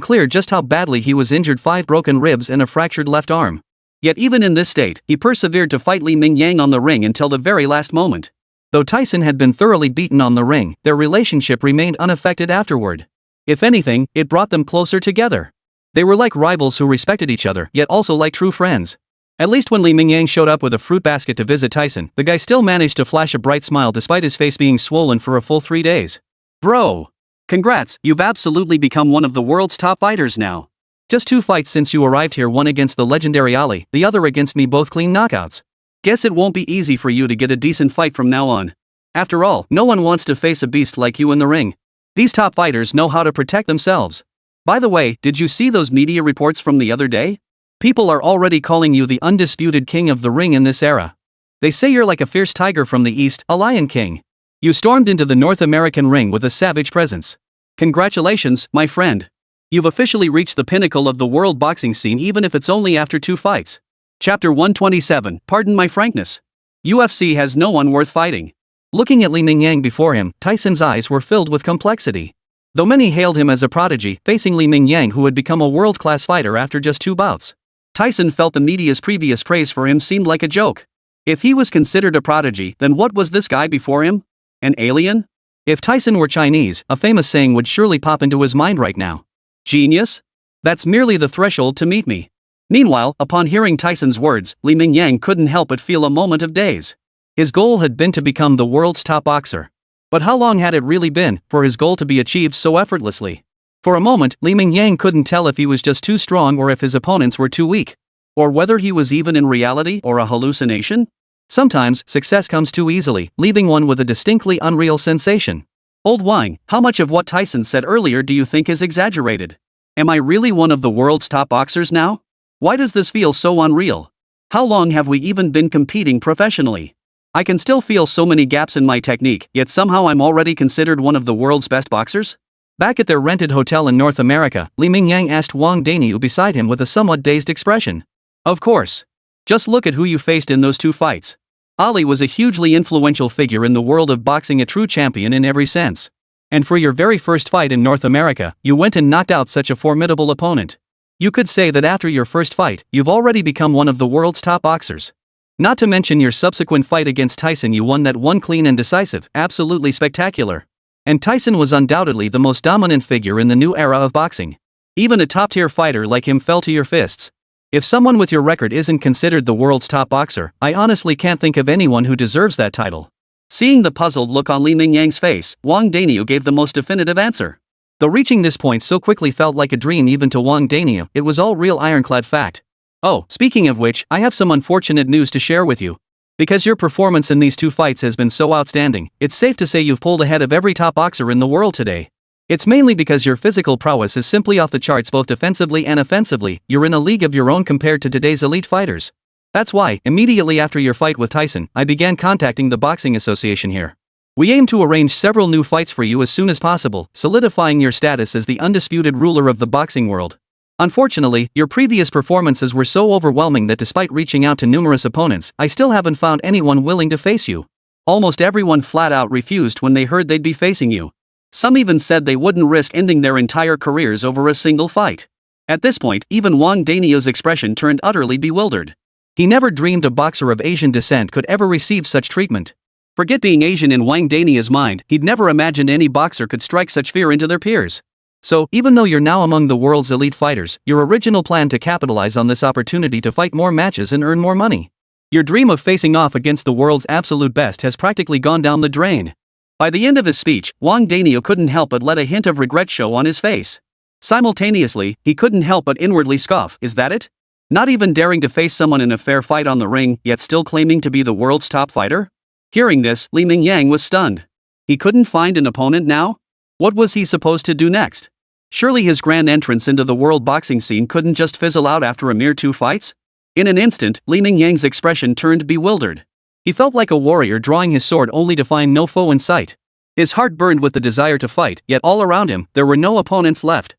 clear just how badly he was injured: 5 broken ribs and a fractured left arm. Yet even in this state, he persevered to fight Li Mingyang on the ring until the very last moment. Though Tyson had been thoroughly beaten on the ring, their relationship remained unaffected afterward. If anything, it brought them closer together. They were like rivals who respected each other, yet also like true friends. At least when Li Mingyang showed up with a fruit basket to visit Tyson, the guy still managed to flash a bright smile despite his face being swollen for a full 3 days. Bro! Congrats, you've absolutely become one of the world's top fighters now. Just 2 fights since you arrived here, one against the legendary Ali, the other against me, both clean knockouts. Guess it won't be easy for you to get a decent fight from now on. After all, no one wants to face a beast like you in the ring. These top fighters know how to protect themselves. By the way, did you see those media reports from the other day? People are already calling you the undisputed king of the ring in this era. They say you're like a fierce tiger from the east, a lion king. You stormed into the North American ring with a savage presence. Congratulations, my friend. You've officially reached the pinnacle of the world boxing scene, even if it's only after 2 fights. Chapter 127, Pardon my frankness. UFC has no one worth fighting. Looking at Li Mingyang before him, Tyson's eyes were filled with complexity. Though many hailed him as a prodigy, facing Li Mingyang, who had become a world-class fighter after just 2 bouts, Tyson felt the media's previous praise for him seemed like a joke. If he was considered a prodigy, then what was this guy before him? An alien? If Tyson were Chinese, a famous saying would surely pop into his mind right now. Genius? That's merely the threshold to meet me. Meanwhile, upon hearing Tyson's words, Li Mingyang couldn't help but feel a moment of daze. His goal had been to become the world's top boxer. But how long had it really been for his goal to be achieved so effortlessly? For a moment, Li Mingyang couldn't tell if he was just too strong or if his opponents were too weak. Or whether he was even in reality or a hallucination? Sometimes, success comes too easily, leaving one with a distinctly unreal sensation. Old Wang, how much of what Tyson said earlier do you think is exaggerated? Am I really one of the world's top boxers now? Why does this feel so unreal? How long have we even been competing professionally? I can still feel so many gaps in my technique, yet somehow I'm already considered one of the world's best boxers? Back at their rented hotel in North America, Li Mingyang asked Wang Daniu beside him with a somewhat dazed expression. Of course. Just look at who you faced in those 2 fights. Ali was a hugely influential figure in the world of boxing, a true champion in every sense. And for your very first fight in North America, you went and knocked out such a formidable opponent. You could say that after your first fight, you've already become one of the world's top boxers. Not to mention your subsequent fight against Tyson, you won that one clean and decisive, absolutely spectacular. And Tyson was undoubtedly the most dominant figure in the new era of boxing. Even a top-tier fighter like him fell to your fists. If someone with your record isn't considered the world's top boxer, I honestly can't think of anyone who deserves that title. Seeing the puzzled look on Li Mingyang's face, Wang Daniu gave the most definitive answer. Though reaching this point so quickly felt like a dream even to Wang Daniu, it was all real ironclad fact. Oh, speaking of which, I have some unfortunate news to share with you. Because your performance in these 2 fights has been so outstanding, it's safe to say you've pulled ahead of every top boxer in the world today. It's mainly because your physical prowess is simply off the charts both defensively and offensively. You're in a league of your own compared to today's elite fighters. That's why, immediately after your fight with Tyson, I began contacting the Boxing Association here. We aim to arrange several new fights for you as soon as possible, solidifying your status as the undisputed ruler of the boxing world. Unfortunately, your previous performances were so overwhelming that despite reaching out to numerous opponents, I still haven't found anyone willing to face you. Almost everyone flat out refused when they heard they'd be facing you. Some even said they wouldn't risk ending their entire careers over a single fight. At this point, even Wang Daniu's expression turned utterly bewildered. He never dreamed a boxer of Asian descent could ever receive such treatment. Forget being Asian in Wang Daniu's mind, he'd never imagined any boxer could strike such fear into their peers. So, even though you're now among the world's elite fighters, your original plan to capitalize on this opportunity to fight more matches and earn more money. Your dream of facing off against the world's absolute best has practically gone down the drain. By the end of his speech, Wang Daniu couldn't help but let a hint of regret show on his face. Simultaneously, he couldn't help but inwardly scoff. Is that it? Not even daring to face someone in a fair fight on the ring, yet still claiming to be the world's top fighter? Hearing this, Li Mingyang was stunned. He couldn't find an opponent now? What was he supposed to do next? Surely his grand entrance into the world boxing scene couldn't just fizzle out after a mere 2 fights? In an instant, Li Mingyang's expression turned bewildered. He felt like a warrior drawing his sword only to find no foe in sight. His heart burned with the desire to fight, yet all around him, there were no opponents left.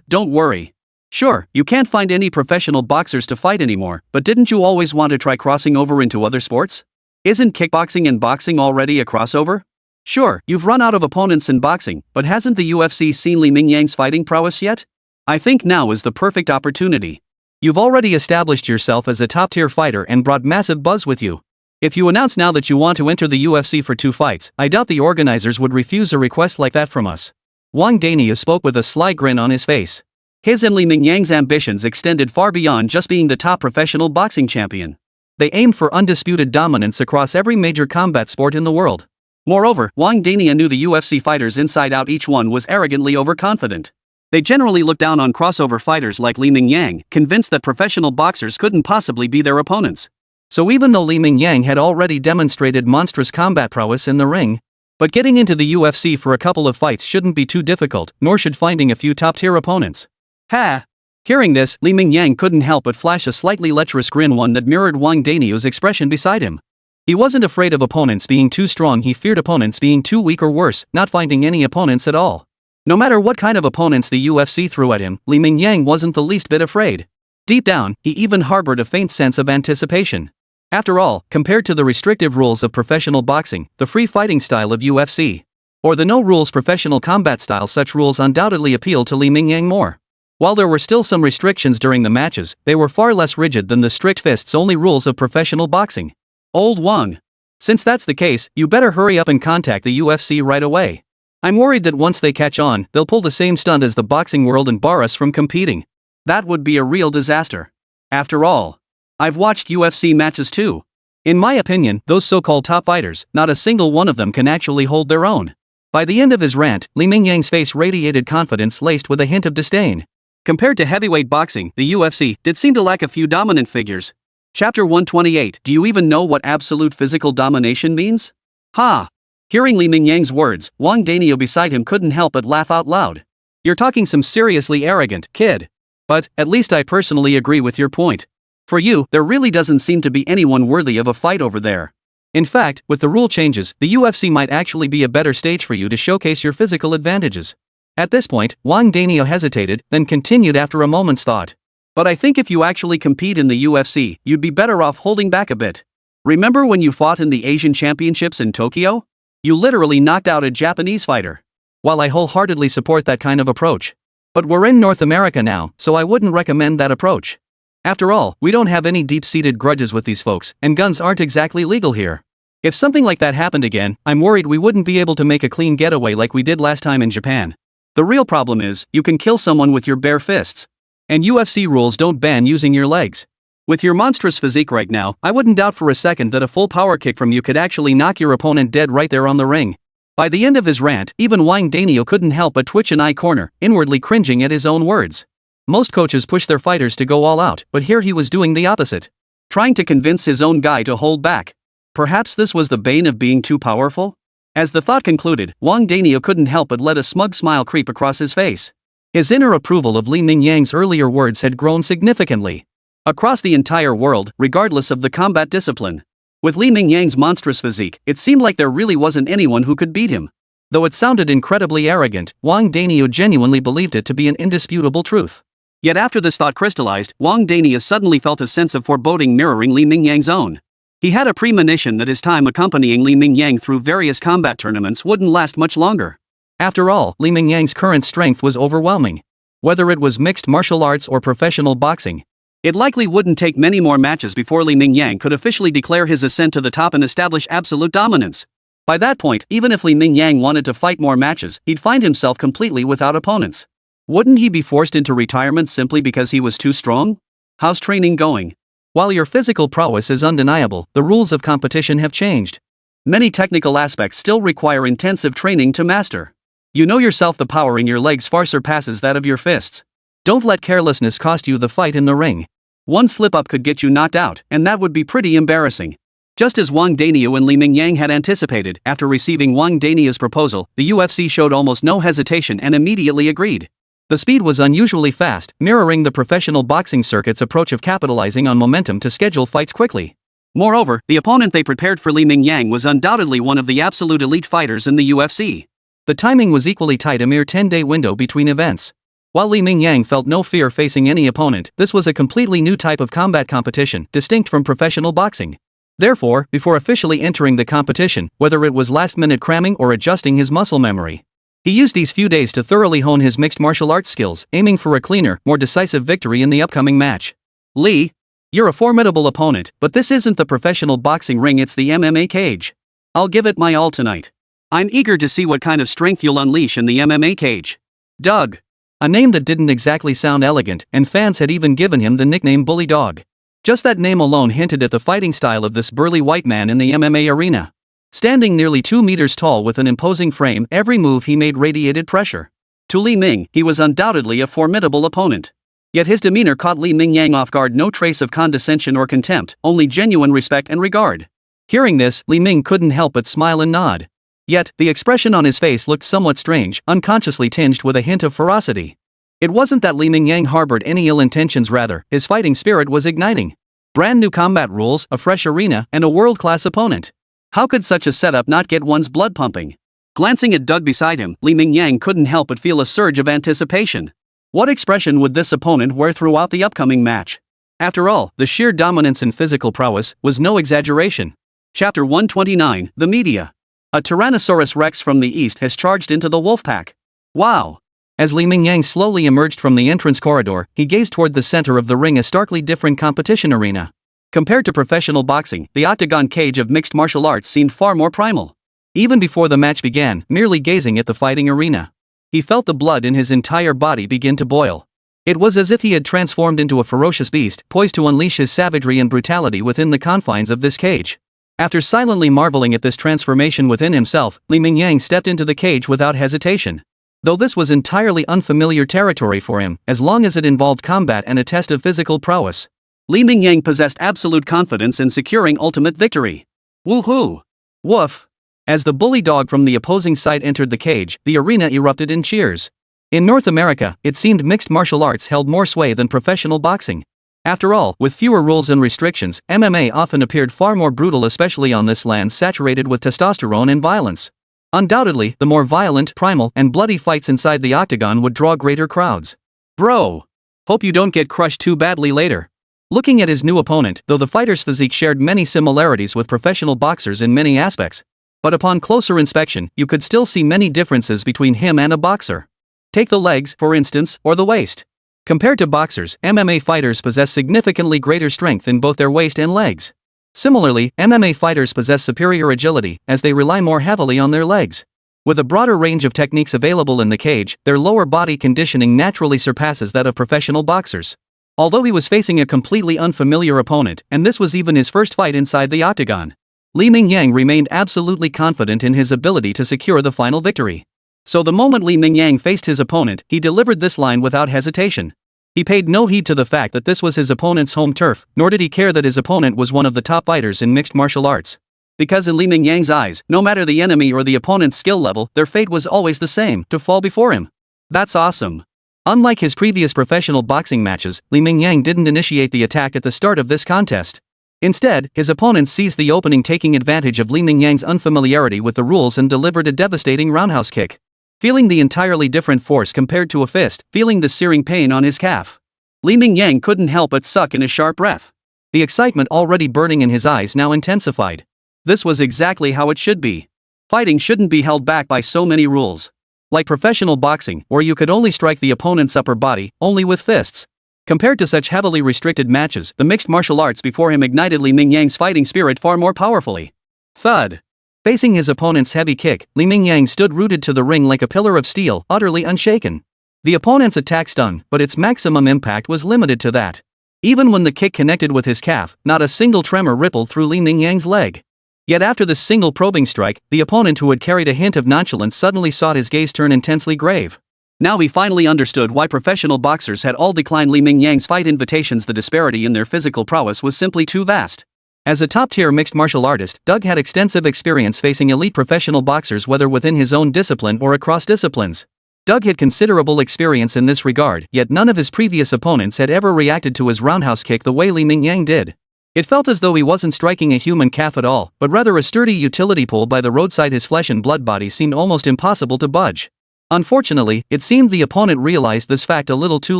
Don't worry. Sure, you can't find any professional boxers to fight anymore, but didn't you always want to try crossing over into other sports? Isn't kickboxing and boxing already a crossover? Sure, you've run out of opponents in boxing, but hasn't the UFC seen Li Mingyang's fighting prowess yet? I think now is the perfect opportunity. You've already established yourself as a top-tier fighter and brought massive buzz with you. If you announce now that you want to enter the UFC for 2 fights, I doubt the organizers would refuse a request like that from us. Wang Daniel spoke with a sly grin on his face. His and Li Mingyang's ambitions extended far beyond just being the top professional boxing champion. They aimed for undisputed dominance across every major combat sport in the world. Moreover, Wang Daniel knew the UFC fighters inside out. Each one was arrogantly overconfident. They generally looked down on crossover fighters like Li Mingyang, convinced that professional boxers couldn't possibly be their opponents. So even though Li Mingyang had already demonstrated monstrous combat prowess in the ring, but getting into the UFC for a couple of fights shouldn't be too difficult, nor should finding a few top-tier opponents. Ha! Hearing this, Li Mingyang couldn't help but flash a slightly lecherous grin, one that mirrored Wang Daniel's expression beside him. He wasn't afraid of opponents being too strong, he feared opponents being too weak, or worse, not finding any opponents at all. No matter what kind of opponents the UFC threw at him, Li Mingyang wasn't the least bit afraid. Deep down, he even harbored a faint sense of anticipation. After all, compared to the restrictive rules of professional boxing, the free fighting style of UFC, or the no-rules professional combat style, such rules undoubtedly appeal to Li Mingyang more. While there were still some restrictions during the matches, they were far less rigid than the strict fists-only rules of professional boxing. Old Wang. Since that's the case, you better hurry up and contact the UFC right away. I'm worried that once they catch on, they'll pull the same stunt as the boxing world and bar us from competing. That would be a real disaster. After all, I've watched UFC matches too. In my opinion, those so-called top fighters, not a single one of them can actually hold their own. By the end of his rant, Li Mingyang's face radiated confidence laced with a hint of disdain. Compared to heavyweight boxing, the UFC did seem to lack a few dominant figures. Chapter 128. Do you even know what absolute physical domination means? Ha! Hearing Li Mingyang's words, Wang Daniel beside him couldn't help but laugh out loud. You're talking some seriously arrogant, kid. But, at least I personally agree with your point. For you, there really doesn't seem to be anyone worthy of a fight over there. In fact, with the rule changes, the UFC might actually be a better stage for you to showcase your physical advantages. At this point, Wang Daniel hesitated, then continued after a moment's thought. But I think if you actually compete in the UFC, you'd be better off holding back a bit. Remember when you fought in the Asian Championships in Tokyo? You literally knocked out a Japanese fighter. While I wholeheartedly support that kind of approach. But we're in North America now, so I wouldn't recommend that approach. After all, we don't have any deep-seated grudges with these folks, and guns aren't exactly legal here. If something like that happened again, I'm worried we wouldn't be able to make a clean getaway like we did last time in Japan. The real problem is, you can kill someone with your bare fists. And UFC rules don't ban using your legs. With your monstrous physique right now, I wouldn't doubt for a second that a full power kick from you could actually knock your opponent dead right there on the ring. By the end of his rant, even Wang Daniel couldn't help but twitch an eye corner, inwardly cringing at his own words. Most coaches push their fighters to go all out, but here he was doing the opposite. Trying to convince his own guy to hold back. Perhaps this was the bane of being too powerful? As the thought concluded, Wang Daniel couldn't help but let a smug smile creep across his face. His inner approval of Li Mingyang's earlier words had grown significantly. Across the entire world, regardless of the combat discipline. With Li Mingyang's monstrous physique, it seemed like there really wasn't anyone who could beat him. Though it sounded incredibly arrogant, Wang Daniel genuinely believed it to be an indisputable truth. Yet after this thought crystallized, Wang Daniel suddenly felt a sense of foreboding mirroring Li Mingyang's own. He had a premonition that his time accompanying Li Mingyang through various combat tournaments wouldn't last much longer. After all, Li Mingyang's current strength was overwhelming. Whether it was mixed martial arts or professional boxing, it likely wouldn't take many more matches before Li Mingyang could officially declare his ascent to the top and establish absolute dominance. By that point, even if Li Mingyang wanted to fight more matches, he'd find himself completely without opponents. Wouldn't he be forced into retirement simply because he was too strong? How's training going? While your physical prowess is undeniable, the rules of competition have changed. Many technical aspects still require intensive training to master. You know yourself, the power in your legs far surpasses that of your fists. Don't let carelessness cost you the fight in the ring. One slip-up could get you knocked out, and that would be pretty embarrassing. Just as Wang Daniel and Li Mingyang had anticipated, after receiving Wang Daniel's proposal, the UFC showed almost no hesitation and immediately agreed. The speed was unusually fast, mirroring the professional boxing circuit's approach of capitalizing on momentum to schedule fights quickly. Moreover, the opponent they prepared for Li Mingyang was undoubtedly one of the absolute elite fighters in the UFC. The timing was equally tight, a mere 10-day window between events. While Li Mingyang felt no fear facing any opponent, this was a completely new type of combat competition, distinct from professional boxing. Therefore, before officially entering the competition, whether it was last-minute cramming or adjusting his muscle memory, he used these few days to thoroughly hone his mixed martial arts skills, aiming for a cleaner, more decisive victory in the upcoming match. Lee, you're a formidable opponent, but this isn't the professional boxing ring, it's the MMA cage. I'll give it my all tonight. I'm eager to see what kind of strength you'll unleash in the MMA cage. Doug. A name that didn't exactly sound elegant, and fans had even given him the nickname Bully Dog. Just that name alone hinted at the fighting style of this burly white man in the MMA arena. Standing nearly 2 meters tall with an imposing frame, every move he made radiated pressure. To Li Ming, he was undoubtedly a formidable opponent. Yet his demeanor caught Li Mingyang off guard, no trace of condescension or contempt, only genuine respect and regard. Hearing this, Li Ming couldn't help but smile and nod. Yet, the expression on his face looked somewhat strange, unconsciously tinged with a hint of ferocity. It wasn't that Li Mingyang harbored any ill intentions, rather, his fighting spirit was igniting. Brand new combat rules, a fresh arena, and a world-class opponent. How could such a setup not get one's blood pumping? Glancing at Doug beside him, Li Mingyang couldn't help but feel a surge of anticipation. What expression would this opponent wear throughout the upcoming match? After all, the sheer dominance and physical prowess was no exaggeration. Chapter 129, The Media. A Tyrannosaurus Rex from the east has charged into the wolf pack. Wow! As Li Mingyang slowly emerged from the entrance corridor, he gazed toward the center of the ring, a starkly different competition arena. Compared to professional boxing, the octagon cage of mixed martial arts seemed far more primal. Even before the match began, merely gazing at the fighting arena, he felt the blood in his entire body begin to boil. It was as if he had transformed into a ferocious beast, poised to unleash his savagery and brutality within the confines of this cage. After silently marveling at this transformation within himself, Li Mingyang stepped into the cage without hesitation. Though this was entirely unfamiliar territory for him, as long as it involved combat and a test of physical prowess, Li Mingyang possessed absolute confidence in securing ultimate victory. Woohoo! Woof! As the bully dog from the opposing side entered the cage, the arena erupted in cheers. In North America, it seemed mixed martial arts held more sway than professional boxing. After all, with fewer rules and restrictions, MMA often appeared far more brutal, especially on this land saturated with testosterone and violence. Undoubtedly, the more violent, primal, and bloody fights inside the octagon would draw greater crowds. Bro! Hope you don't get crushed too badly later. Looking at his new opponent, though the fighter's physique shared many similarities with professional boxers in many aspects, but upon closer inspection, you could still see many differences between him and a boxer. Take the legs, for instance, or the waist. Compared to boxers, MMA fighters possess significantly greater strength in both their waist and legs. Similarly, MMA fighters possess superior agility, as they rely more heavily on their legs. With a broader range of techniques available in the cage, their lower body conditioning naturally surpasses that of professional boxers. Although he was facing a completely unfamiliar opponent, and this was even his first fight inside the octagon, Li Mingyang remained absolutely confident in his ability to secure the final victory. So the moment Li Mingyang faced his opponent, he delivered this line without hesitation. He paid no heed to the fact that this was his opponent's home turf, nor did he care that his opponent was one of the top fighters in mixed martial arts. Because in Li Mingyang's eyes, no matter the enemy or the opponent's skill level, their fate was always the same, to fall before him. That's awesome. Unlike his previous professional boxing matches, Li Mingyang didn't initiate the attack at the start of this contest. Instead, his opponent seized the opening, taking advantage of Li Mingyang's unfamiliarity with the rules, and delivered a devastating roundhouse kick. Feeling the entirely different force compared to a fist, feeling the searing pain on his calf, Li Mingyang couldn't help but suck in a sharp breath. The excitement already burning in his eyes now intensified. This was exactly how it should be. Fighting shouldn't be held back by so many rules. Like professional boxing, where you could only strike the opponent's upper body, only with fists. Compared to such heavily restricted matches, the mixed martial arts before him ignited Li Mingyang's fighting spirit far more powerfully. Thud! Facing his opponent's heavy kick, Li Mingyang stood rooted to the ring like a pillar of steel, utterly unshaken. The opponent's attack stung, but its maximum impact was limited to that. Even when the kick connected with his calf, not a single tremor rippled through Li Mingyang's leg. Yet after this single probing strike, the opponent, who had carried a hint of nonchalance, suddenly saw his gaze turn intensely grave. Now he finally understood why professional boxers had all declined Li Mingyang's fight invitations. The disparity in their physical prowess was simply too vast. As a top-tier mixed martial artist, Doug had extensive experience facing elite professional boxers, whether within his own discipline or across disciplines. Doug had considerable experience in this regard, yet none of his previous opponents had ever reacted to his roundhouse kick the way Li Mingyang did. It felt as though he wasn't striking a human calf at all, but rather a sturdy utility pole by the roadside. His flesh and blood body seemed almost impossible to budge. Unfortunately, it seemed the opponent realized this fact a little too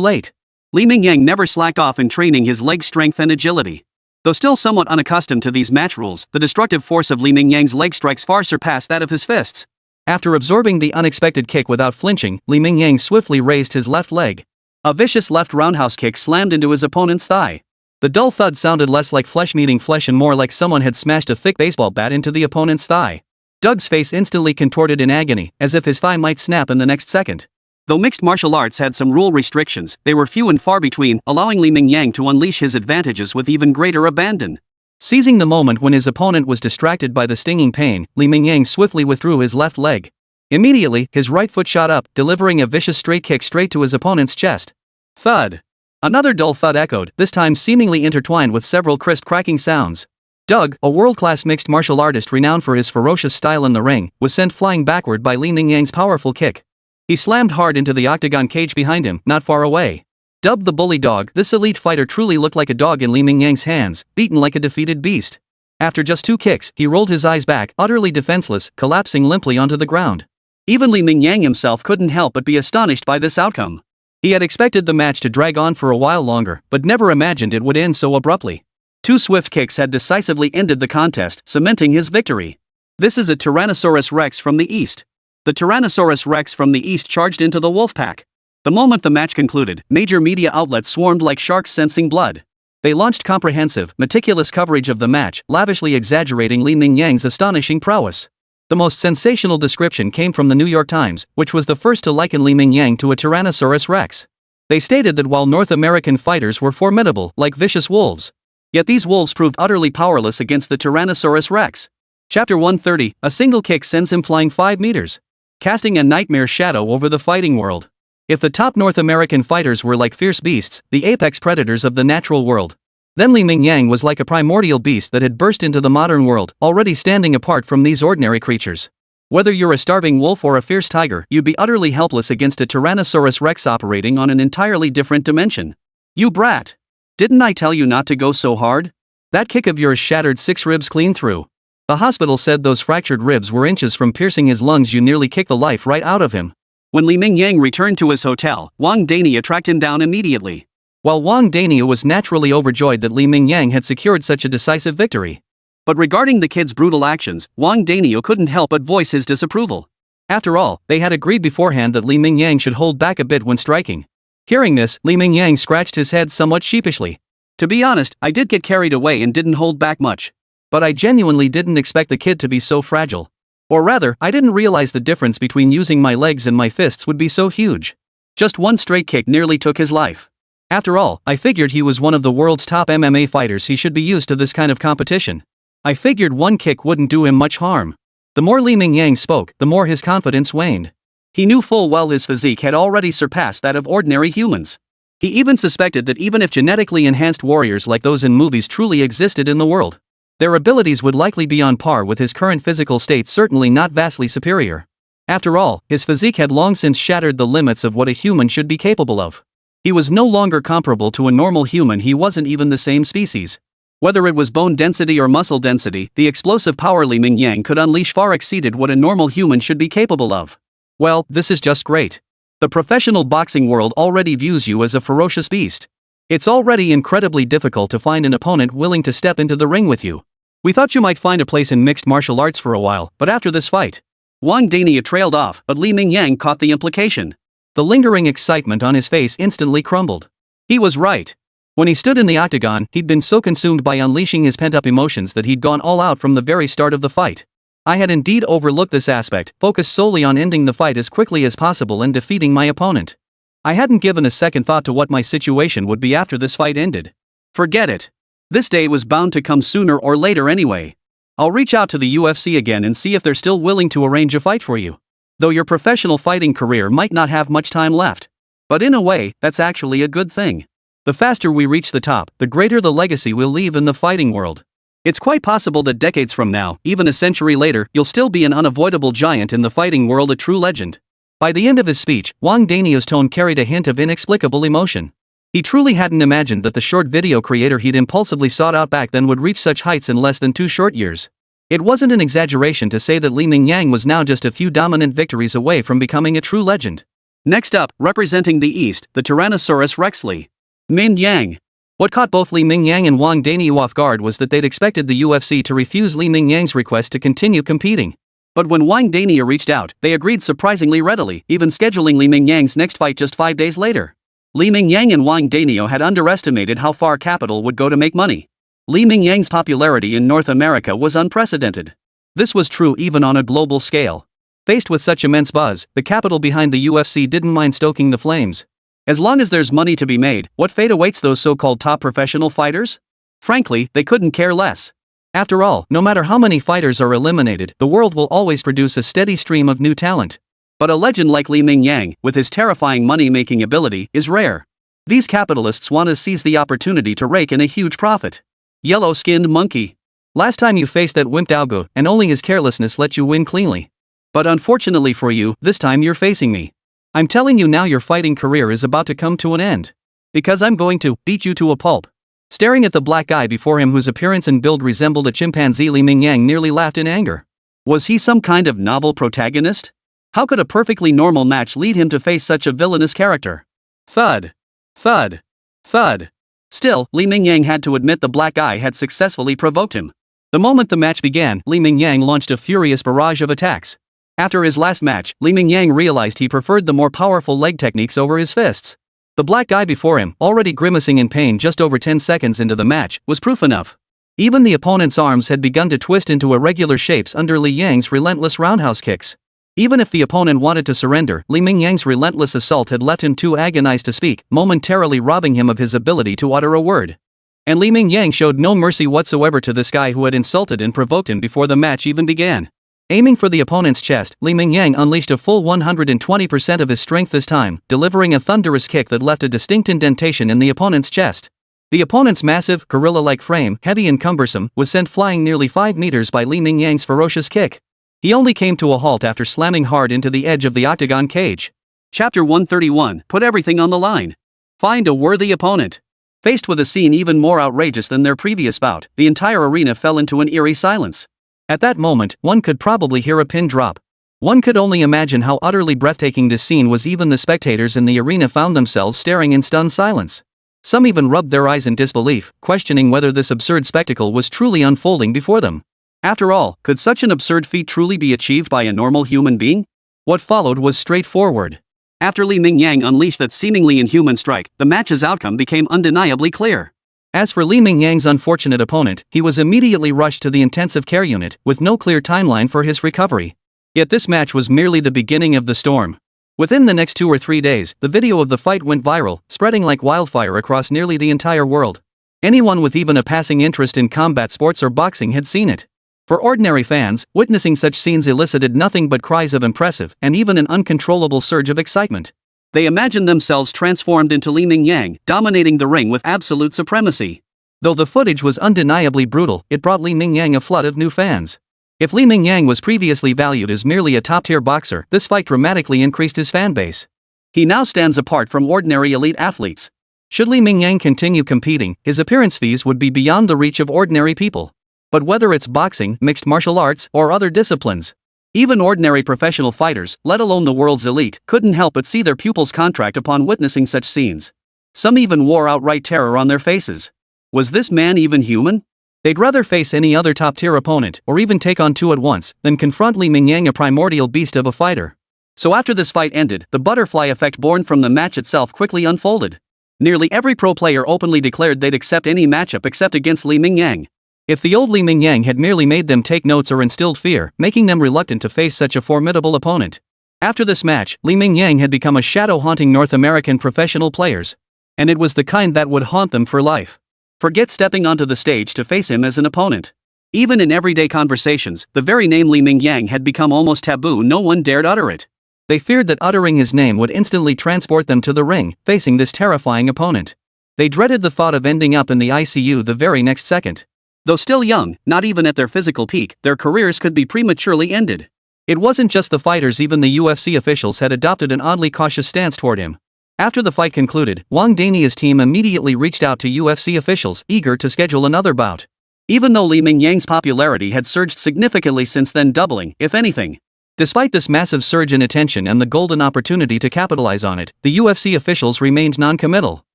late. Li Mingyang never slacked off in training his leg strength and agility. Though still somewhat unaccustomed to these match rules, the destructive force of Li Mingyang's leg strikes far surpassed that of his fists. After absorbing the unexpected kick without flinching, Li Mingyang swiftly raised his left leg. A vicious left roundhouse kick slammed into his opponent's thigh. The dull thud sounded less like flesh meeting flesh and more like someone had smashed a thick baseball bat into the opponent's thigh. Doug's face instantly contorted in agony, as if his thigh might snap in the next second. Though mixed martial arts had some rule restrictions, they were few and far between, allowing Li Mingyang to unleash his advantages with even greater abandon. Seizing the moment when his opponent was distracted by the stinging pain, Li Mingyang swiftly withdrew his left leg. Immediately, his right foot shot up, delivering a vicious straight kick straight to his opponent's chest. Thud. Another dull thud echoed, this time seemingly intertwined with several crisp cracking sounds. Doug, a world-class mixed martial artist renowned for his ferocious style in the ring, was sent flying backward by Li Mingyang's powerful kick. He slammed hard into the octagon cage behind him, not far away. Dubbed the bully dog, this elite fighter truly looked like a dog in Li Mingyang's hands, beaten like a defeated beast. After just 2 kicks, he rolled his eyes back, utterly defenseless, collapsing limply onto the ground. Even Li Mingyang himself couldn't help but be astonished by this outcome. He had expected the match to drag on for a while longer, but never imagined it would end so abruptly. 2 swift kicks had decisively ended the contest, cementing his victory. This is a Tyrannosaurus Rex from the East. The Tyrannosaurus Rex from the East charged into the wolf pack. The moment the match concluded, major media outlets swarmed like sharks sensing blood. They launched comprehensive, meticulous coverage of the match, lavishly exaggerating Li Mingyang's astonishing prowess. The most sensational description came from the New York Times, which was the first to liken Li Mingyang to a Tyrannosaurus Rex. They stated that while North American fighters were formidable, like vicious wolves, yet these wolves proved utterly powerless against the Tyrannosaurus Rex. Chapter 130, a single kick sends him flying 5 meters, casting a nightmare shadow over the fighting world. If the top North American fighters were like fierce beasts, the apex predators of the natural world, then Li Mingyang was like a primordial beast that had burst into the modern world, already standing apart from these ordinary creatures. Whether you're a starving wolf or a fierce tiger, you'd be utterly helpless against a Tyrannosaurus Rex operating on an entirely different dimension. You brat! Didn't I tell you not to go so hard? That kick of yours shattered 6 ribs clean through. The hospital said those fractured ribs were inches from piercing his lungs. You nearly kicked the life right out of him. When Li Mingyang returned to his hotel, Wang Dania tracked him down immediately. While Wang Dania was naturally overjoyed that Li Mingyang had secured such a decisive victory. But regarding the kid's brutal actions, Wang Dania couldn't help but voice his disapproval. After all, they had agreed beforehand that Li Mingyang should hold back a bit when striking. Hearing this, Li Mingyang scratched his head somewhat sheepishly. To be honest, I did get carried away and didn't hold back much. But I genuinely didn't expect the kid to be so fragile. Or rather, I didn't realize the difference between using my legs and my fists would be so huge. Just one straight kick nearly took his life. After all, I figured he was one of the world's top MMA fighters. He should be used to this kind of competition. I figured one kick wouldn't do him much harm. The more Li Mingyang spoke, the more his confidence waned. He knew full well his physique had already surpassed that of ordinary humans. He even suspected that even if genetically enhanced warriors like those in movies truly existed in the world, their abilities would likely be on par with his current physical state, certainly not vastly superior. After all, his physique had long since shattered the limits of what a human should be capable of. He was no longer comparable to a normal human. He wasn't even the same species. Whether it was bone density or muscle density, the explosive power Li Mingyang could unleash far exceeded what a normal human should be capable of. Well, this is just great. The professional boxing world already views you as a ferocious beast. It's already incredibly difficult to find an opponent willing to step into the ring with you. We thought you might find a place in mixed martial arts for a while, but after this fight. Wang Dania trailed off, but Li Mingyang caught the implication. The lingering excitement on his face instantly crumbled. He was right. When he stood in the octagon, he'd been so consumed by unleashing his pent-up emotions that he'd gone all out from the very start of the fight. I had indeed overlooked this aspect, focused solely on ending the fight as quickly as possible and defeating my opponent. I hadn't given a second thought to what my situation would be after this fight ended. Forget it. This day was bound to come sooner or later anyway. I'll reach out to the UFC again and see if they're still willing to arrange a fight for you. Though your professional fighting career might not have much time left. But in a way, that's actually a good thing. The faster we reach the top, the greater the legacy we'll leave in the fighting world. It's quite possible that decades from now, even a century later, you'll still be an unavoidable giant in the fighting world, a true legend. By the end of his speech, Wang Dania's tone carried a hint of inexplicable emotion. He truly hadn't imagined that the short video creator he'd impulsively sought out back then would reach such heights in less than 2 short years. It wasn't an exaggeration to say that Li Mingyang was now just a few dominant victories away from becoming a true legend. Next up, representing the East, the Tyrannosaurus Rex Li Mingyang. What caught both Li Mingyang and Wang Dania off guard was that they'd expected the UFC to refuse Li Mingyang's request to continue competing. But when Wang Dania reached out, they agreed surprisingly readily, even scheduling Li Mingyang's next fight just 5 days later. Li Mingyang and Wang Danio had underestimated how far capital would go to make money. Li Mingyang's popularity in North America was unprecedented. This was true even on a global scale. Faced with such immense buzz, the capital behind the UFC didn't mind stoking the flames. As long as there's money to be made, what fate awaits those so-called top professional fighters? Frankly, they couldn't care less. After all, no matter how many fighters are eliminated, the world will always produce a steady stream of new talent. But a legend like Li Mingyang, with his terrifying money-making ability, is rare. These capitalists want to seize the opportunity to rake in a huge profit. Yellow-skinned monkey. Last time you faced that wimp Daogo, and only his carelessness let you win cleanly. But unfortunately for you, this time you're facing me. I'm telling you now, your fighting career is about to come to an end. Because I'm going to beat you to a pulp. Staring at the black guy before him, whose appearance and build resembled a chimpanzee, Li Mingyang nearly laughed in anger. Was he some kind of novel protagonist? How could a perfectly normal match lead him to face such a villainous character? Thud. Thud. Thud. Still, Li Mingyang had to admit the black guy had successfully provoked him. The moment the match began, Li Mingyang launched a furious barrage of attacks. After his last match, Li Mingyang realized he preferred the more powerful leg techniques over his fists. The black guy before him, already grimacing in pain just over 10 seconds into the match, was proof enough. Even the opponent's arms had begun to twist into irregular shapes under Li Yang's relentless roundhouse kicks. Even if the opponent wanted to surrender, Li Mingyang's relentless assault had left him too agonized to speak, momentarily robbing him of his ability to utter a word. And Li Mingyang showed no mercy whatsoever to this guy who had insulted and provoked him before the match even began. Aiming for the opponent's chest, Li Mingyang unleashed a full 120% of his strength this time, delivering a thunderous kick that left a distinct indentation in the opponent's chest. The opponent's massive, gorilla-like frame, heavy and cumbersome, was sent flying nearly 5 meters by Li Mingyang's ferocious kick. He only came to a halt after slamming hard into the edge of the octagon cage. Chapter 131, Put everything on the line. Find a worthy opponent. Faced with a scene even more outrageous than their previous bout, the entire arena fell into an eerie silence. At that moment, one could probably hear a pin drop. One could only imagine how utterly breathtaking this scene was. Even the spectators in the arena found themselves staring in stunned silence. Some even rubbed their eyes in disbelief, questioning whether this absurd spectacle was truly unfolding before them. After all, could such an absurd feat truly be achieved by a normal human being? What followed was straightforward. After Li Mingyang unleashed that seemingly inhuman strike, the match's outcome became undeniably clear. As for Li Mingyang's unfortunate opponent, he was immediately rushed to the intensive care unit, with no clear timeline for his recovery. Yet this match was merely the beginning of the storm. Within the next 2 or 3 days, the video of the fight went viral, spreading like wildfire across nearly the entire world. Anyone with even a passing interest in combat sports or boxing had seen it. For ordinary fans, witnessing such scenes elicited nothing but cries of impressive and even an uncontrollable surge of excitement. They imagined themselves transformed into Li Mingyang, dominating the ring with absolute supremacy. Though the footage was undeniably brutal, it brought Li Mingyang a flood of new fans. If Li Mingyang was previously valued as merely a top-tier boxer, this fight dramatically increased his fanbase. He now stands apart from ordinary elite athletes. Should Li Mingyang continue competing, his appearance fees would be beyond the reach of ordinary people. But whether it's boxing, mixed martial arts, or other disciplines, even ordinary professional fighters, let alone the world's elite, couldn't help but see their pupils contract upon witnessing such scenes. Some even wore outright terror on their faces. Was this man even human? They'd rather face any other top-tier opponent, or even take on 2 at once, than confront Li Mingyang, a primordial beast of a fighter. So after this fight ended, the butterfly effect born from the match itself quickly unfolded. Nearly every pro player openly declared they'd accept any matchup except against Li Mingyang. If the old Li Mingyang had merely made them take notes or instilled fear, making them reluctant to face such a formidable opponent. After this match, Li Mingyang had become a shadow haunting North American professional players. And it was the kind that would haunt them for life. Forget stepping onto the stage to face him as an opponent. Even in everyday conversations, the very name Li Mingyang had become almost taboo. No one dared utter it. They feared that uttering his name would instantly transport them to the ring, facing this terrifying opponent. They dreaded the thought of ending up in the ICU the very next second. Though still young, not even at their physical peak, their careers could be prematurely ended. It wasn't just the fighters, even the UFC officials had adopted an oddly cautious stance toward him. After the fight concluded, Wang Danio's team immediately reached out to UFC officials, eager to schedule another bout. Even though Li Mingyang's popularity had surged significantly since then, doubling, if anything. Despite this massive surge in attention and the golden opportunity to capitalize on it, the UFC officials remained non-committal.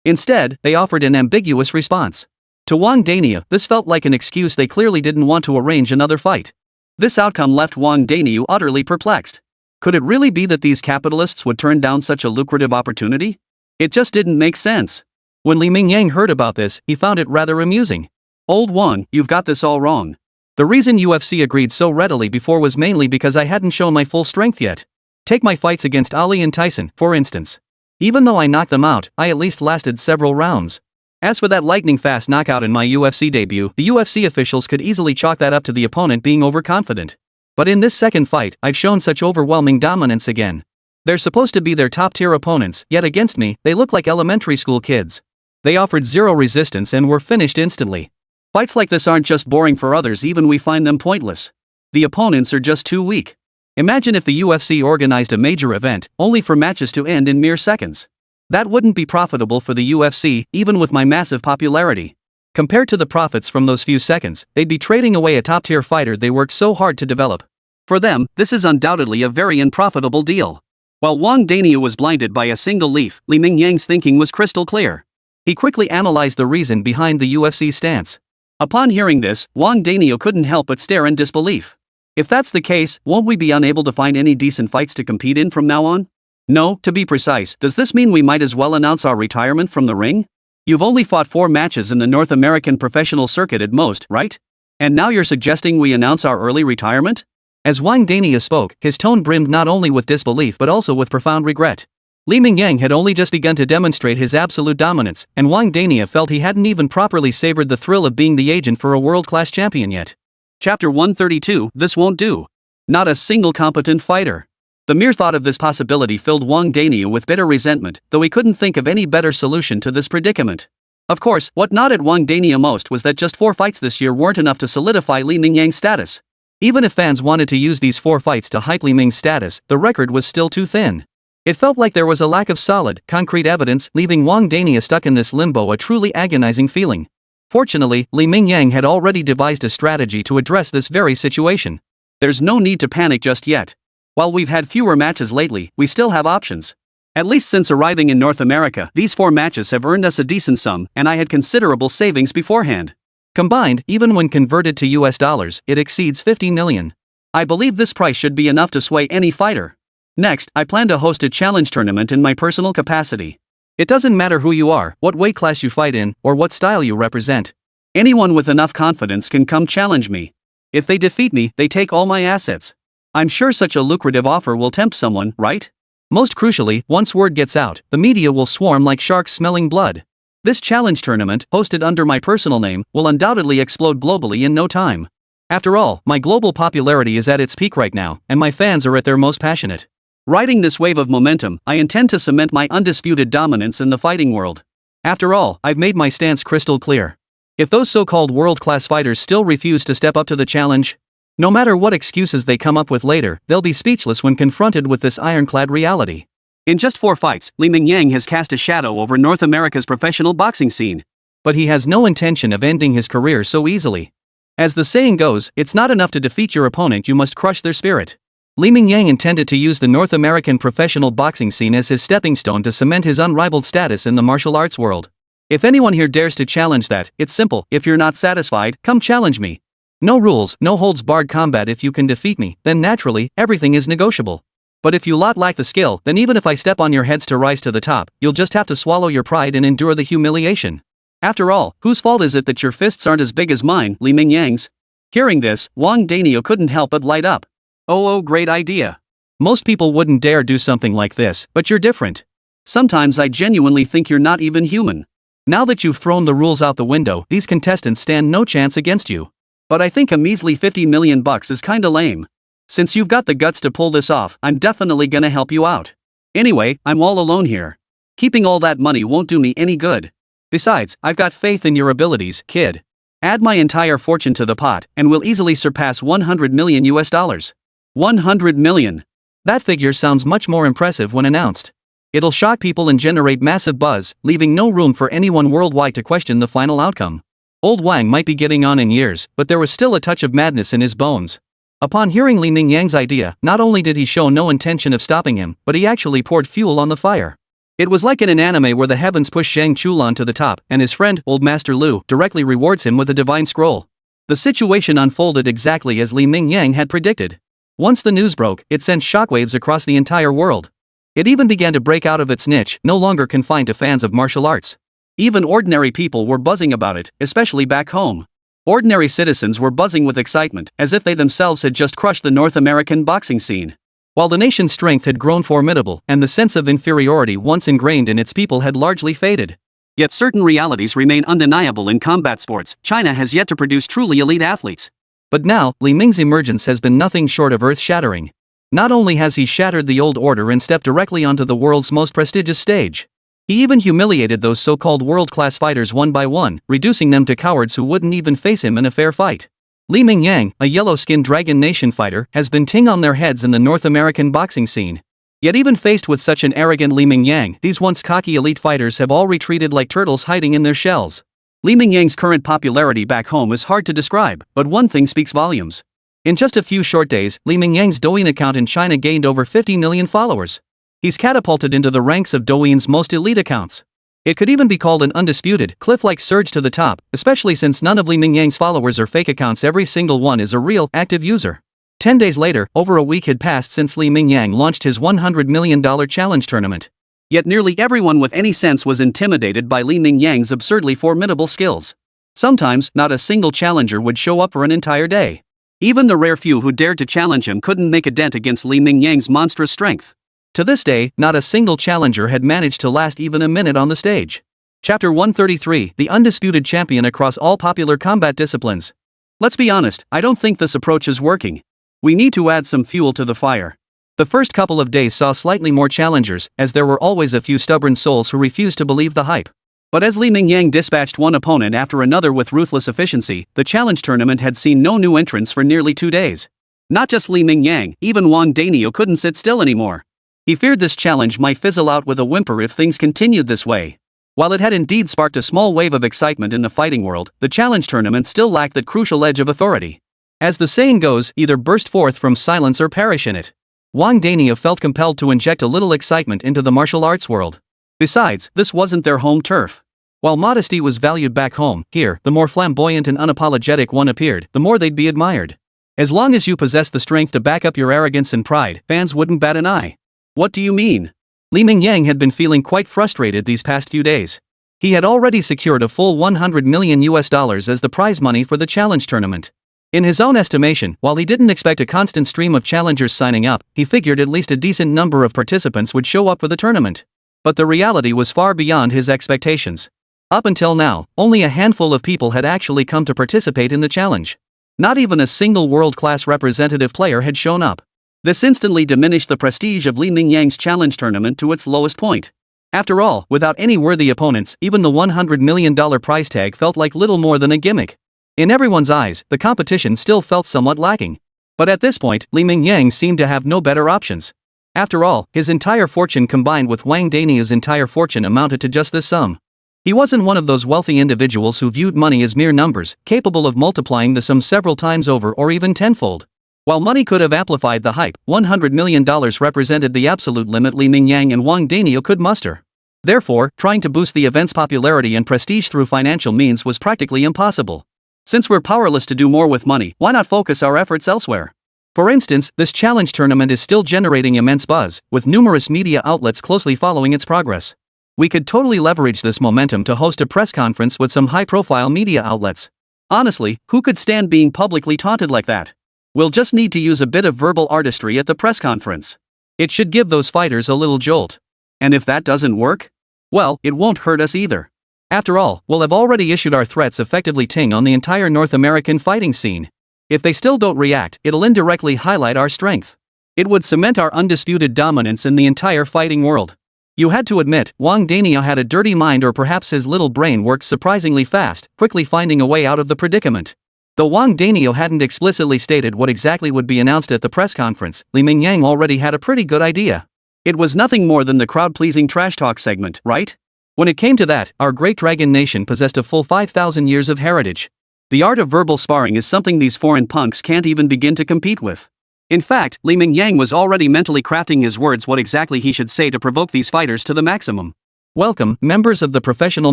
Instead, they offered an ambiguous response. To Wang Danio, this felt like an excuse. They clearly didn't want to arrange another fight. This outcome left Wang Danio utterly perplexed. Could it really be that these capitalists would turn down such a lucrative opportunity? It just didn't make sense. When Li Mingyang heard about this, he found it rather amusing. Old Wang, you've got this all wrong. The reason UFC agreed so readily before was mainly because I hadn't shown my full strength yet. Take my fights against Ali and Tyson, for instance. Even though I knocked them out, I at least lasted several rounds. As for that lightning-fast knockout in my UFC debut, the UFC officials could easily chalk that up to the opponent being overconfident. But in this second fight, I've shown such overwhelming dominance again. They're supposed to be their top-tier opponents, yet against me, they look like elementary school kids. They offered zero resistance and were finished instantly. Fights like this aren't just boring for others, even we find them pointless. The opponents are just too weak. Imagine if the UFC organized a major event, only for matches to end in mere seconds. That wouldn't be profitable for the UFC, even with my massive popularity. Compared to the profits from those few seconds, they'd be trading away a top-tier fighter they worked so hard to develop. For them, this is undoubtedly a very unprofitable deal. While Wang Daniel was blinded by a single leaf, Li Mingyang's thinking was crystal clear. He quickly analyzed the reason behind the UFC's stance. Upon hearing this, Wang Daniel couldn't help but stare in disbelief. If that's the case, won't we be unable to find any decent fights to compete in from now on? No, to be precise, does this mean we might as well announce our retirement from the ring? You've only fought 4 matches in the North American professional circuit at most, right? And now you're suggesting we announce our early retirement? As Wang Daniel spoke, his tone brimmed not only with disbelief but also with profound regret. Li Mingyang had only just begun to demonstrate his absolute dominance, and Wang Daniel felt he hadn't even properly savored the thrill of being the agent for a world-class champion yet. Chapter 132, This Won't Do. Not a single competent fighter. The mere thought of this possibility filled Wang Daniel with bitter resentment, though he couldn't think of any better solution to this predicament. Of course, what gnawed Wang Daniel most was that just 4 fights this year weren't enough to solidify Li Mingyang's status. Even if fans wanted to use these 4 fights to hype Li Ming's status, the record was still too thin. It felt like there was a lack of solid, concrete evidence, leaving Wang Daniel stuck in this limbo, a truly agonizing feeling. Fortunately, Li Mingyang had already devised a strategy to address this very situation. There's no need to panic just yet. While we've had fewer matches lately, we still have options. At least since arriving in North America, these 4 matches have earned us a decent sum, and I had considerable savings beforehand. Combined, even when converted to US dollars, it exceeds 50 million. I believe this price should be enough to sway any fighter. Next, I plan to host a challenge tournament in my personal capacity. It doesn't matter who you are, what weight class you fight in, or what style you represent. Anyone with enough confidence can come challenge me. If they defeat me, they take all my assets. I'm sure such a lucrative offer will tempt someone, right? Most crucially, once word gets out, the media will swarm like sharks smelling blood. This challenge tournament, hosted under my personal name, will undoubtedly explode globally in no time. After all, my global popularity is at its peak right now, and my fans are at their most passionate. Riding this wave of momentum, I intend to cement my undisputed dominance in the fighting world. After all, I've made my stance crystal clear. If those so-called world-class fighters still refuse to step up to the challenge, no matter what excuses they come up with later, they'll be speechless when confronted with this ironclad reality. In just 4 fights, Li Mingyang has cast a shadow over North America's professional boxing scene. But he has no intention of ending his career so easily. As the saying goes, it's not enough to defeat your opponent, you must crush their spirit. Li Mingyang intended to use the North American professional boxing scene as his stepping stone to cement his unrivaled status in the martial arts world. If anyone here dares to challenge that, it's simple: if you're not satisfied, come challenge me. No rules, no holds barred combat. If you can defeat me, then naturally, everything is negotiable. But if you lack the skill, then even if I step on your heads to rise to the top, you'll just have to swallow your pride and endure the humiliation. After all, whose fault is it that your fists aren't as big as mine, Li Mingyang's? Hearing this, Wang Daniel couldn't help but light up. Oh, great idea. Most people wouldn't dare do something like this, but you're different. Sometimes I genuinely think you're not even human. Now that you've thrown the rules out the window, these contestants stand no chance against you. But I think a measly $50 million is kinda lame. Since you've got the guts to pull this off, I'm definitely gonna help you out. Anyway, I'm all alone here. Keeping all that money won't do me any good. Besides, I've got faith in your abilities, kid. Add my entire fortune to the pot, and we'll easily surpass 100 million US dollars. 100 million. That figure sounds much more impressive when announced. It'll shock people and generate massive buzz, leaving no room for anyone worldwide to question the final outcome. Old Wang might be getting on in years, but there was still a touch of madness in his bones. Upon hearing Li Mingyang's idea, not only did he show no intention of stopping him, but he actually poured fuel on the fire. It was like in an anime where the heavens push Zhang Chulan to the top, and his friend, Old Master Lu, directly rewards him with a divine scroll. The situation unfolded exactly as Li Mingyang had predicted. Once the news broke, it sent shockwaves across the entire world. It even began to break out of its niche, no longer confined to fans of martial arts. Even ordinary people were buzzing about it, especially back home. Ordinary citizens were buzzing with excitement, as if they themselves had just crushed the North American boxing scene. While the nation's strength had grown formidable, and the sense of inferiority once ingrained in its people had largely faded. Yet certain realities remain undeniable in combat sports. China has yet to produce truly elite athletes. But now, Li Ming's emergence has been nothing short of earth-shattering. Not only has he shattered the old order and stepped directly onto the world's most prestigious stage, he even humiliated those so-called world-class fighters one by one, reducing them to cowards who wouldn't even face him in a fair fight. Li Mingyang, a yellow-skinned Dragon Nation fighter, has been ting on their heads in the North American boxing scene. Yet even faced with such an arrogant Li Mingyang, these once cocky elite fighters have all retreated like turtles hiding in their shells. Li Mingyang's current popularity back home is hard to describe, but one thing speaks volumes. In just a few short days, Li Mingyang's Douyin account in China gained over 50 million followers. He's catapulted into the ranks of Douyin's most elite accounts. It could even be called an undisputed, cliff-like surge to the top, especially since none of Li Mingyang's followers are fake accounts. Every single one is a real, active user. 10 days later, over a week had passed since Li Mingyang launched his $100 million challenge tournament. Yet nearly everyone with any sense was intimidated by Li Mingyang's absurdly formidable skills. Sometimes, not a single challenger would show up for an entire day. Even the rare few who dared to challenge him couldn't make a dent against Li Mingyang's monstrous strength. To this day, not a single challenger had managed to last even a minute on the stage. Chapter 133, The Undisputed Champion Across All Popular Combat Disciplines. Let's be honest, I don't think this approach is working. We need to add some fuel to the fire. The first couple of days saw slightly more challengers, as there were always a few stubborn souls who refused to believe the hype. But as Li Mingyang dispatched one opponent after another with ruthless efficiency, the challenge tournament had seen no new entrants for nearly 2 days. Not just Li Mingyang, even Wang Danio couldn't sit still anymore. He feared this challenge might fizzle out with a whimper if things continued this way. While it had indeed sparked a small wave of excitement in the fighting world, the challenge tournament still lacked that crucial edge of authority. As the saying goes, either burst forth from silence or perish in it. Wang Danio felt compelled to inject a little excitement into the martial arts world. Besides, this wasn't their home turf. While modesty was valued back home, here, the more flamboyant and unapologetic one appeared, the more they'd be admired. As long as you possessed the strength to back up your arrogance and pride, fans wouldn't bat an eye. What do you mean? Li Mingyang had been feeling quite frustrated these past few days. He had already secured a full $100 million as the prize money for the challenge tournament. In his own estimation, while he didn't expect a constant stream of challengers signing up, he figured at least a decent number of participants would show up for the tournament. But the reality was far beyond his expectations. Up until now, only a handful of people had actually come to participate in the challenge. Not even a single world-class representative player had shown up. This instantly diminished the prestige of Li Mingyang's challenge tournament to its lowest point. After all, without any worthy opponents, even the $100 million prize tag felt like little more than a gimmick. In everyone's eyes, the competition still felt somewhat lacking. But at this point, Li Mingyang seemed to have no better options. After all, his entire fortune combined with Wang Danio's entire fortune amounted to just this sum. He wasn't one of those wealthy individuals who viewed money as mere numbers, capable of multiplying the sum several times over or even tenfold. While money could have amplified the hype, $100 million represented the absolute limit Li Mingyang and Wang Danio could muster. Therefore, trying to boost the event's popularity and prestige through financial means was practically impossible. Since we're powerless to do more with money, why not focus our efforts elsewhere? For instance, this challenge tournament is still generating immense buzz, with numerous media outlets closely following its progress. We could totally leverage this momentum to host a press conference with some high-profile media outlets. Honestly, who could stand being publicly taunted like that? We'll just need to use a bit of verbal artistry at the press conference. It should give those fighters a little jolt. And if that doesn't work? Well, it won't hurt us either. After all, we'll have already issued our threats effectively ting on the entire North American fighting scene. If they still don't react, it'll indirectly highlight our strength. It would cement our undisputed dominance in the entire fighting world. You had to admit, Wang Danio had a dirty mind, or perhaps his little brain worked surprisingly fast, quickly finding a way out of the predicament. Though Wang Danio hadn't explicitly stated what exactly would be announced at the press conference, Li Mingyang already had a pretty good idea. It was nothing more than the crowd-pleasing trash talk segment, right? When it came to that, our great Dragon Nation possessed a full 5,000 years of heritage. The art of verbal sparring is something these foreign punks can't even begin to compete with. In fact, Li Mingyang was already mentally crafting his words, what exactly he should say to provoke these fighters to the maximum. Welcome, members of the professional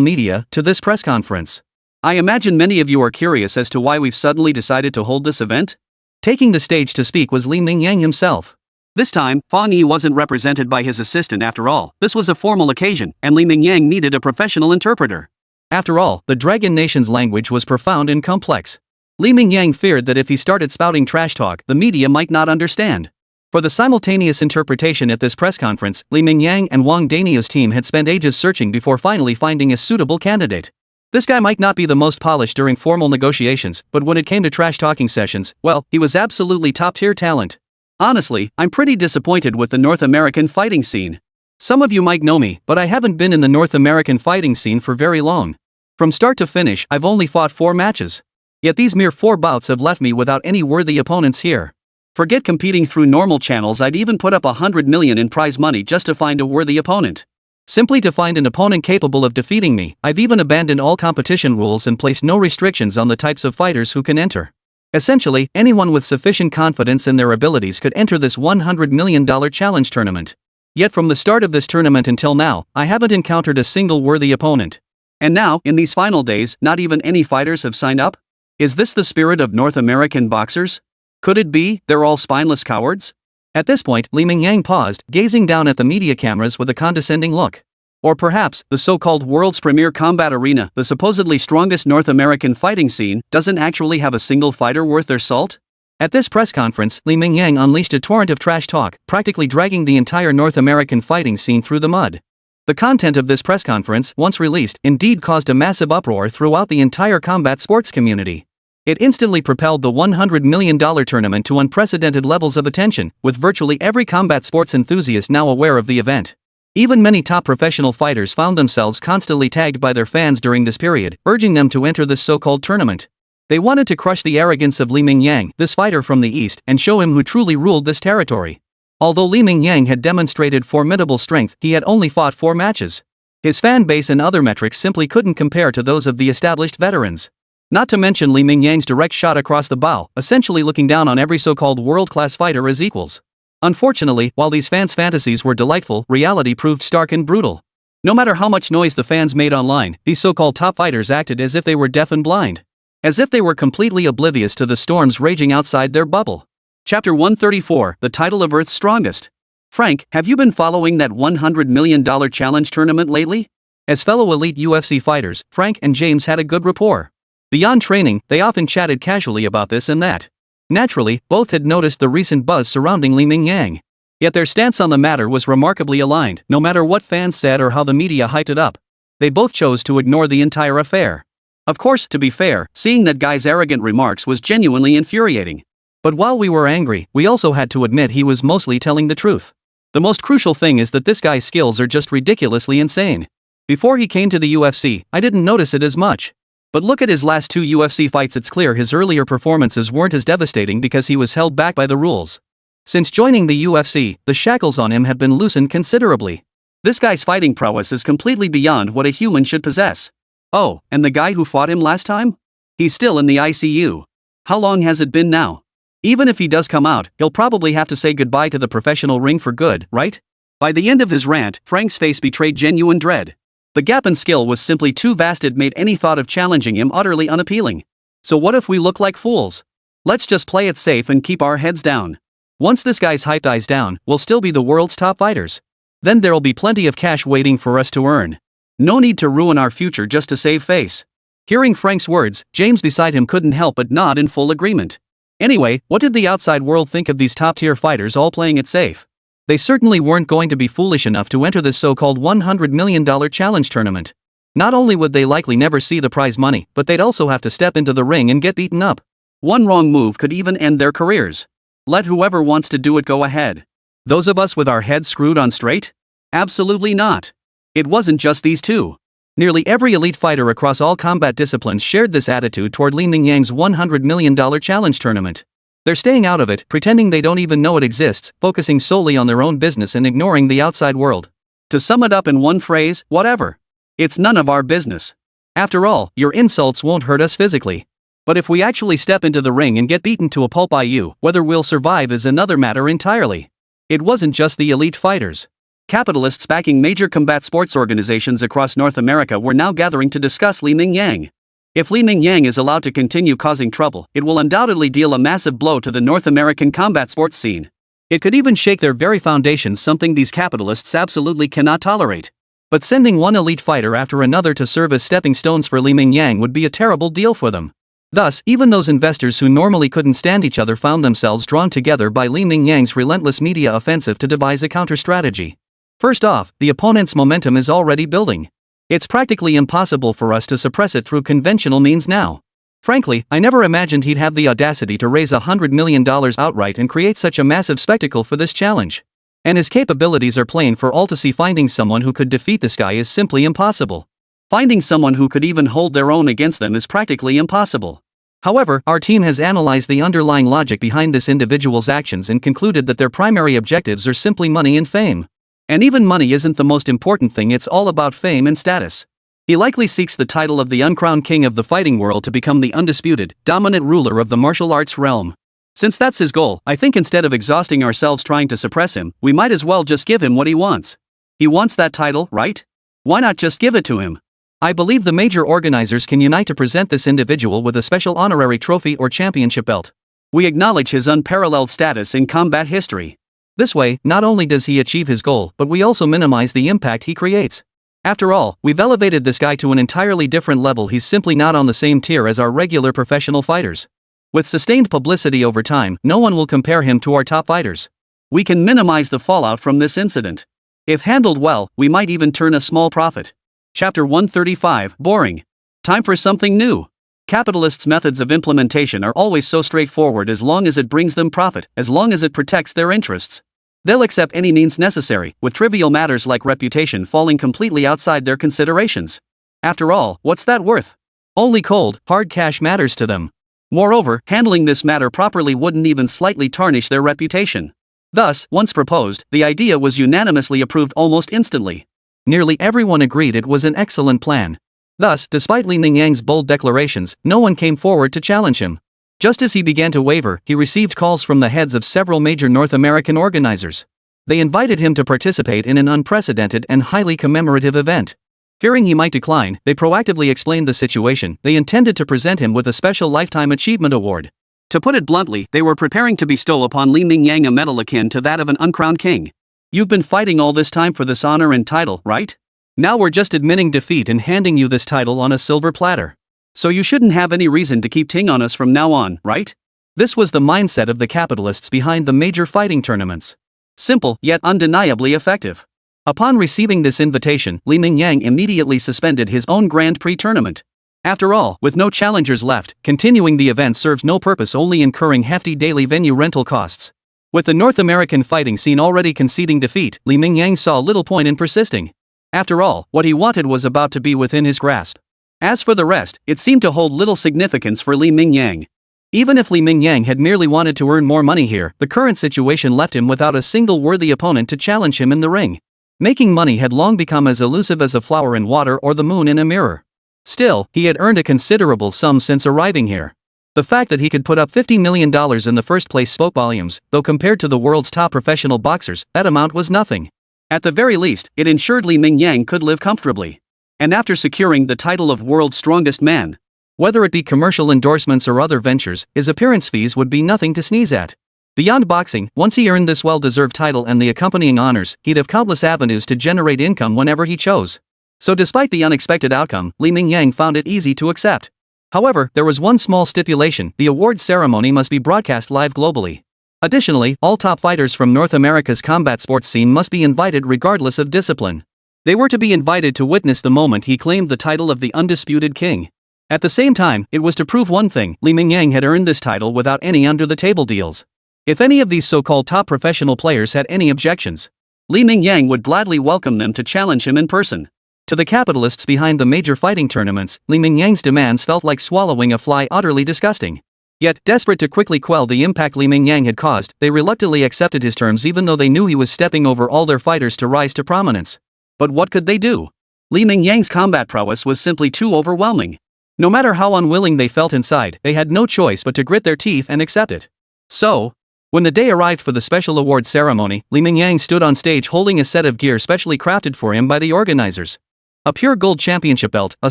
media, to this press conference. I imagine many of you are curious as to why we've suddenly decided to hold this event. Taking the stage to speak was Li Mingyang himself. This time, Fang Yi wasn't represented by his assistant after all. This was a formal occasion, and Li Mingyang needed a professional interpreter. After all, the Dragon Nation's language was profound and complex. Li Mingyang feared that if he started spouting trash talk, the media might not understand. For the simultaneous interpretation at this press conference, Li Mingyang and Wang Danio's team had spent ages searching before finally finding a suitable candidate. This guy might not be the most polished during formal negotiations, but when it came to trash-talking sessions, well, he was absolutely top-tier talent. Honestly, I'm pretty disappointed with the North American fighting scene. Some of you might know me, but I haven't been in the North American fighting scene for very long. From start to finish, I've only fought 4 matches. Yet these mere 4 bouts have left me without any worthy opponents here. Forget competing through normal channels, I'd even put up 100 million in prize money just to find a worthy opponent. Simply to find an opponent capable of defeating me, I've even abandoned all competition rules and placed no restrictions on the types of fighters who can enter. Essentially, anyone with sufficient confidence in their abilities could enter this $100 million challenge tournament. Yet from the start of this tournament until now, I haven't encountered a single worthy opponent. And now, in these final days, not even any fighters have signed up? Is this the spirit of North American boxers? Could it be they're all spineless cowards? At this point, Li Mingyang paused, gazing down at the media cameras with a condescending look. Or perhaps, the so-called world's premier combat arena, the supposedly strongest North American fighting scene, doesn't actually have a single fighter worth their salt? At this press conference, Li Mingyang unleashed a torrent of trash talk, practically dragging the entire North American fighting scene through the mud. The content of this press conference, once released, indeed caused a massive uproar throughout the entire combat sports community. It instantly propelled the $100 million tournament to unprecedented levels of attention, with virtually every combat sports enthusiast now aware of the event. Even many top professional fighters found themselves constantly tagged by their fans during this period, urging them to enter this so-called tournament. They wanted to crush the arrogance of Li Mingyang, this fighter from the East, and show him who truly ruled this territory. Although Li Mingyang had demonstrated formidable strength, he had only fought 4 matches. His fan base and other metrics simply couldn't compare to those of the established veterans. Not to mention Li Mingyang's direct shot across the bow, essentially looking down on every so-called world-class fighter as equals. Unfortunately, while these fans' fantasies were delightful, reality proved stark and brutal. No matter how much noise the fans made online, these so-called top fighters acted as if they were deaf and blind. As if they were completely oblivious to the storms raging outside their bubble. Chapter 134, The Title of Earth's Strongest. Frank, have you been following that $100 million challenge tournament lately? As fellow elite UFC fighters, Frank and James had a good rapport. Beyond training, they often chatted casually about this and that. Naturally, both had noticed the recent buzz surrounding Li Mingyang. Yet their stance on the matter was remarkably aligned, no matter what fans said or how the media hyped it up. They both chose to ignore the entire affair. Of course, to be fair, seeing that guy's arrogant remarks was genuinely infuriating. But while we were angry, we also had to admit he was mostly telling the truth. The most crucial thing is that this guy's skills are just ridiculously insane. Before he came to the UFC, I didn't notice it as much. But look at his last 2 UFC fights, it's clear his earlier performances weren't as devastating because he was held back by the rules. Since joining the UFC, the shackles on him have been loosened considerably. This guy's fighting prowess is completely beyond what a human should possess. Oh, and the guy who fought him last time? He's still in the ICU. How long has it been now? Even if he does come out, he'll probably have to say goodbye to the professional ring for good, right? By the end of his rant, Frank's face betrayed genuine dread. The gap in skill was simply too vast, it made any thought of challenging him utterly unappealing. So what if we look like fools? Let's just play it safe and keep our heads down. Once this guy's hype dies down, we'll still be the world's top fighters. Then there'll be plenty of cash waiting for us to earn. No need to ruin our future just to save face. Hearing Frank's words, James beside him couldn't help but nod in full agreement. Anyway, what did the outside world think of these top-tier fighters all playing it safe? They certainly weren't going to be foolish enough to enter this so-called $100 million challenge tournament. Not only would they likely never see the prize money, but they'd also have to step into the ring and get beaten up. One wrong move could even end their careers. Let whoever wants to do it go ahead. Those of us with our heads screwed on straight? Absolutely not. It wasn't just these two. Nearly every elite fighter across all combat disciplines shared this attitude toward Li Mingyang's $100 million challenge tournament. They're staying out of it, pretending they don't even know it exists, focusing solely on their own business and ignoring the outside world. To sum it up in one phrase, whatever. It's none of our business. After all, your insults won't hurt us physically. But if we actually step into the ring and get beaten to a pulp by you, whether we'll survive is another matter entirely. It wasn't just the elite fighters. Capitalists backing major combat sports organizations across North America were now gathering to discuss Li Mingyang. If Li Mingyang is allowed to continue causing trouble, it will undoubtedly deal a massive blow to the North American combat sports scene. It could even shake their very foundations, something these capitalists absolutely cannot tolerate. But sending one elite fighter after another to serve as stepping stones for Li Mingyang would be a terrible deal for them. Thus, even those investors who normally couldn't stand each other found themselves drawn together by Li Mingyang's relentless media offensive to devise a counter-strategy. First off, the opponent's momentum is already building. It's practically impossible for us to suppress it through conventional means now. Frankly, I never imagined he'd have the audacity to raise $100 million outright and create such a massive spectacle for this challenge. And his capabilities are plain for all to see. Finding someone who could defeat this guy is simply impossible. Finding someone who could even hold their own against them is practically impossible. However, our team has analyzed the underlying logic behind this individual's actions and concluded that their primary objectives are simply money and fame. And even money isn't the most important thing, it's all about fame and status. He likely seeks the title of the uncrowned king of the fighting world to become the undisputed, dominant ruler of the martial arts realm. Since that's his goal, I think instead of exhausting ourselves trying to suppress him, we might as well just give him what he wants. He wants that title, right? Why not just give it to him? I believe the major organizers can unite to present this individual with a special honorary trophy or championship belt. We acknowledge his unparalleled status in combat history. This way, not only does he achieve his goal, but we also minimize the impact he creates. After all, we've elevated this guy to an entirely different level. He's simply not on the same tier as our regular professional fighters. With sustained publicity over time, no one will compare him to our top fighters. We can minimize the fallout from this incident. If handled well, we might even turn a small profit. Chapter 135, Boring. Time for something new. Capitalists' methods of implementation are always so straightforward as long as it brings them profit, as long as it protects their interests. They'll accept any means necessary, with trivial matters like reputation falling completely outside their considerations. After all, what's that worth? Only cold, hard cash matters to them. Moreover, handling this matter properly wouldn't even slightly tarnish their reputation. Thus, once proposed, the idea was unanimously approved almost instantly. Nearly everyone agreed it was an excellent plan. Thus, despite Li Mingyang's bold declarations, no one came forward to challenge him. Just as he began to waver, he received calls from the heads of several major North American organizers. They invited him to participate in an unprecedented and highly commemorative event. Fearing he might decline, they proactively explained the situation. They intended to present him with a special Lifetime Achievement Award. To put it bluntly, they were preparing to bestow upon Li Mingyang a medal akin to that of an uncrowned king. You've been fighting all this time for this honor and title, right? Now we're just admitting defeat and handing you this title on a silver platter. So you shouldn't have any reason to keep ting on us from now on, right? This was the mindset of the capitalists behind the major fighting tournaments. Simple, yet undeniably effective. Upon receiving this invitation, Li Mingyang immediately suspended his own Grand Prix tournament. After all, with no challengers left, continuing the event serves no purpose, only incurring hefty daily venue rental costs. With the North American fighting scene already conceding defeat, Li Mingyang saw little point in persisting. After all, what he wanted was about to be within his grasp. As for the rest, it seemed to hold little significance for Li Mingyang. Even if Li Mingyang had merely wanted to earn more money here, the current situation left him without a single worthy opponent to challenge him in the ring. Making money had long become as elusive as a flower in water or the moon in a mirror. Still, he had earned a considerable sum since arriving here. The fact that he could put up $50 million in the first place spoke volumes, though compared to the world's top professional boxers, that amount was nothing. At the very least, it ensured Li Mingyang could live comfortably. And after securing the title of world's strongest man, whether it be commercial endorsements or other ventures, his appearance fees would be nothing to sneeze at. Beyond boxing, once he earned this well-deserved title and the accompanying honors, he'd have countless avenues to generate income whenever he chose. So despite the unexpected outcome, Li Mingyang found it easy to accept. However, there was one small stipulation: the award ceremony must be broadcast live globally. Additionally, all top fighters from North America's combat sports scene must be invited regardless of discipline. They were to be invited to witness the moment he claimed the title of the undisputed king. At the same time, it was to prove one thing: Li Mingyang had earned this title without any under-the-table deals. If any of these so-called top professional players had any objections, Li Mingyang would gladly welcome them to challenge him in person. To the capitalists behind the major fighting tournaments, Li Mingyang's demands felt like swallowing a fly, utterly disgusting. Yet, desperate to quickly quell the impact Li Mingyang had caused, they reluctantly accepted his terms even though they knew he was stepping over all their fighters to rise to prominence. But what could they do? Li Mingyang's combat prowess was simply too overwhelming. No matter how unwilling they felt inside, they had no choice but to grit their teeth and accept it. So, when the day arrived for the special award ceremony, Li Mingyang stood on stage holding a set of gear specially crafted for him by the organizers. A pure gold championship belt, a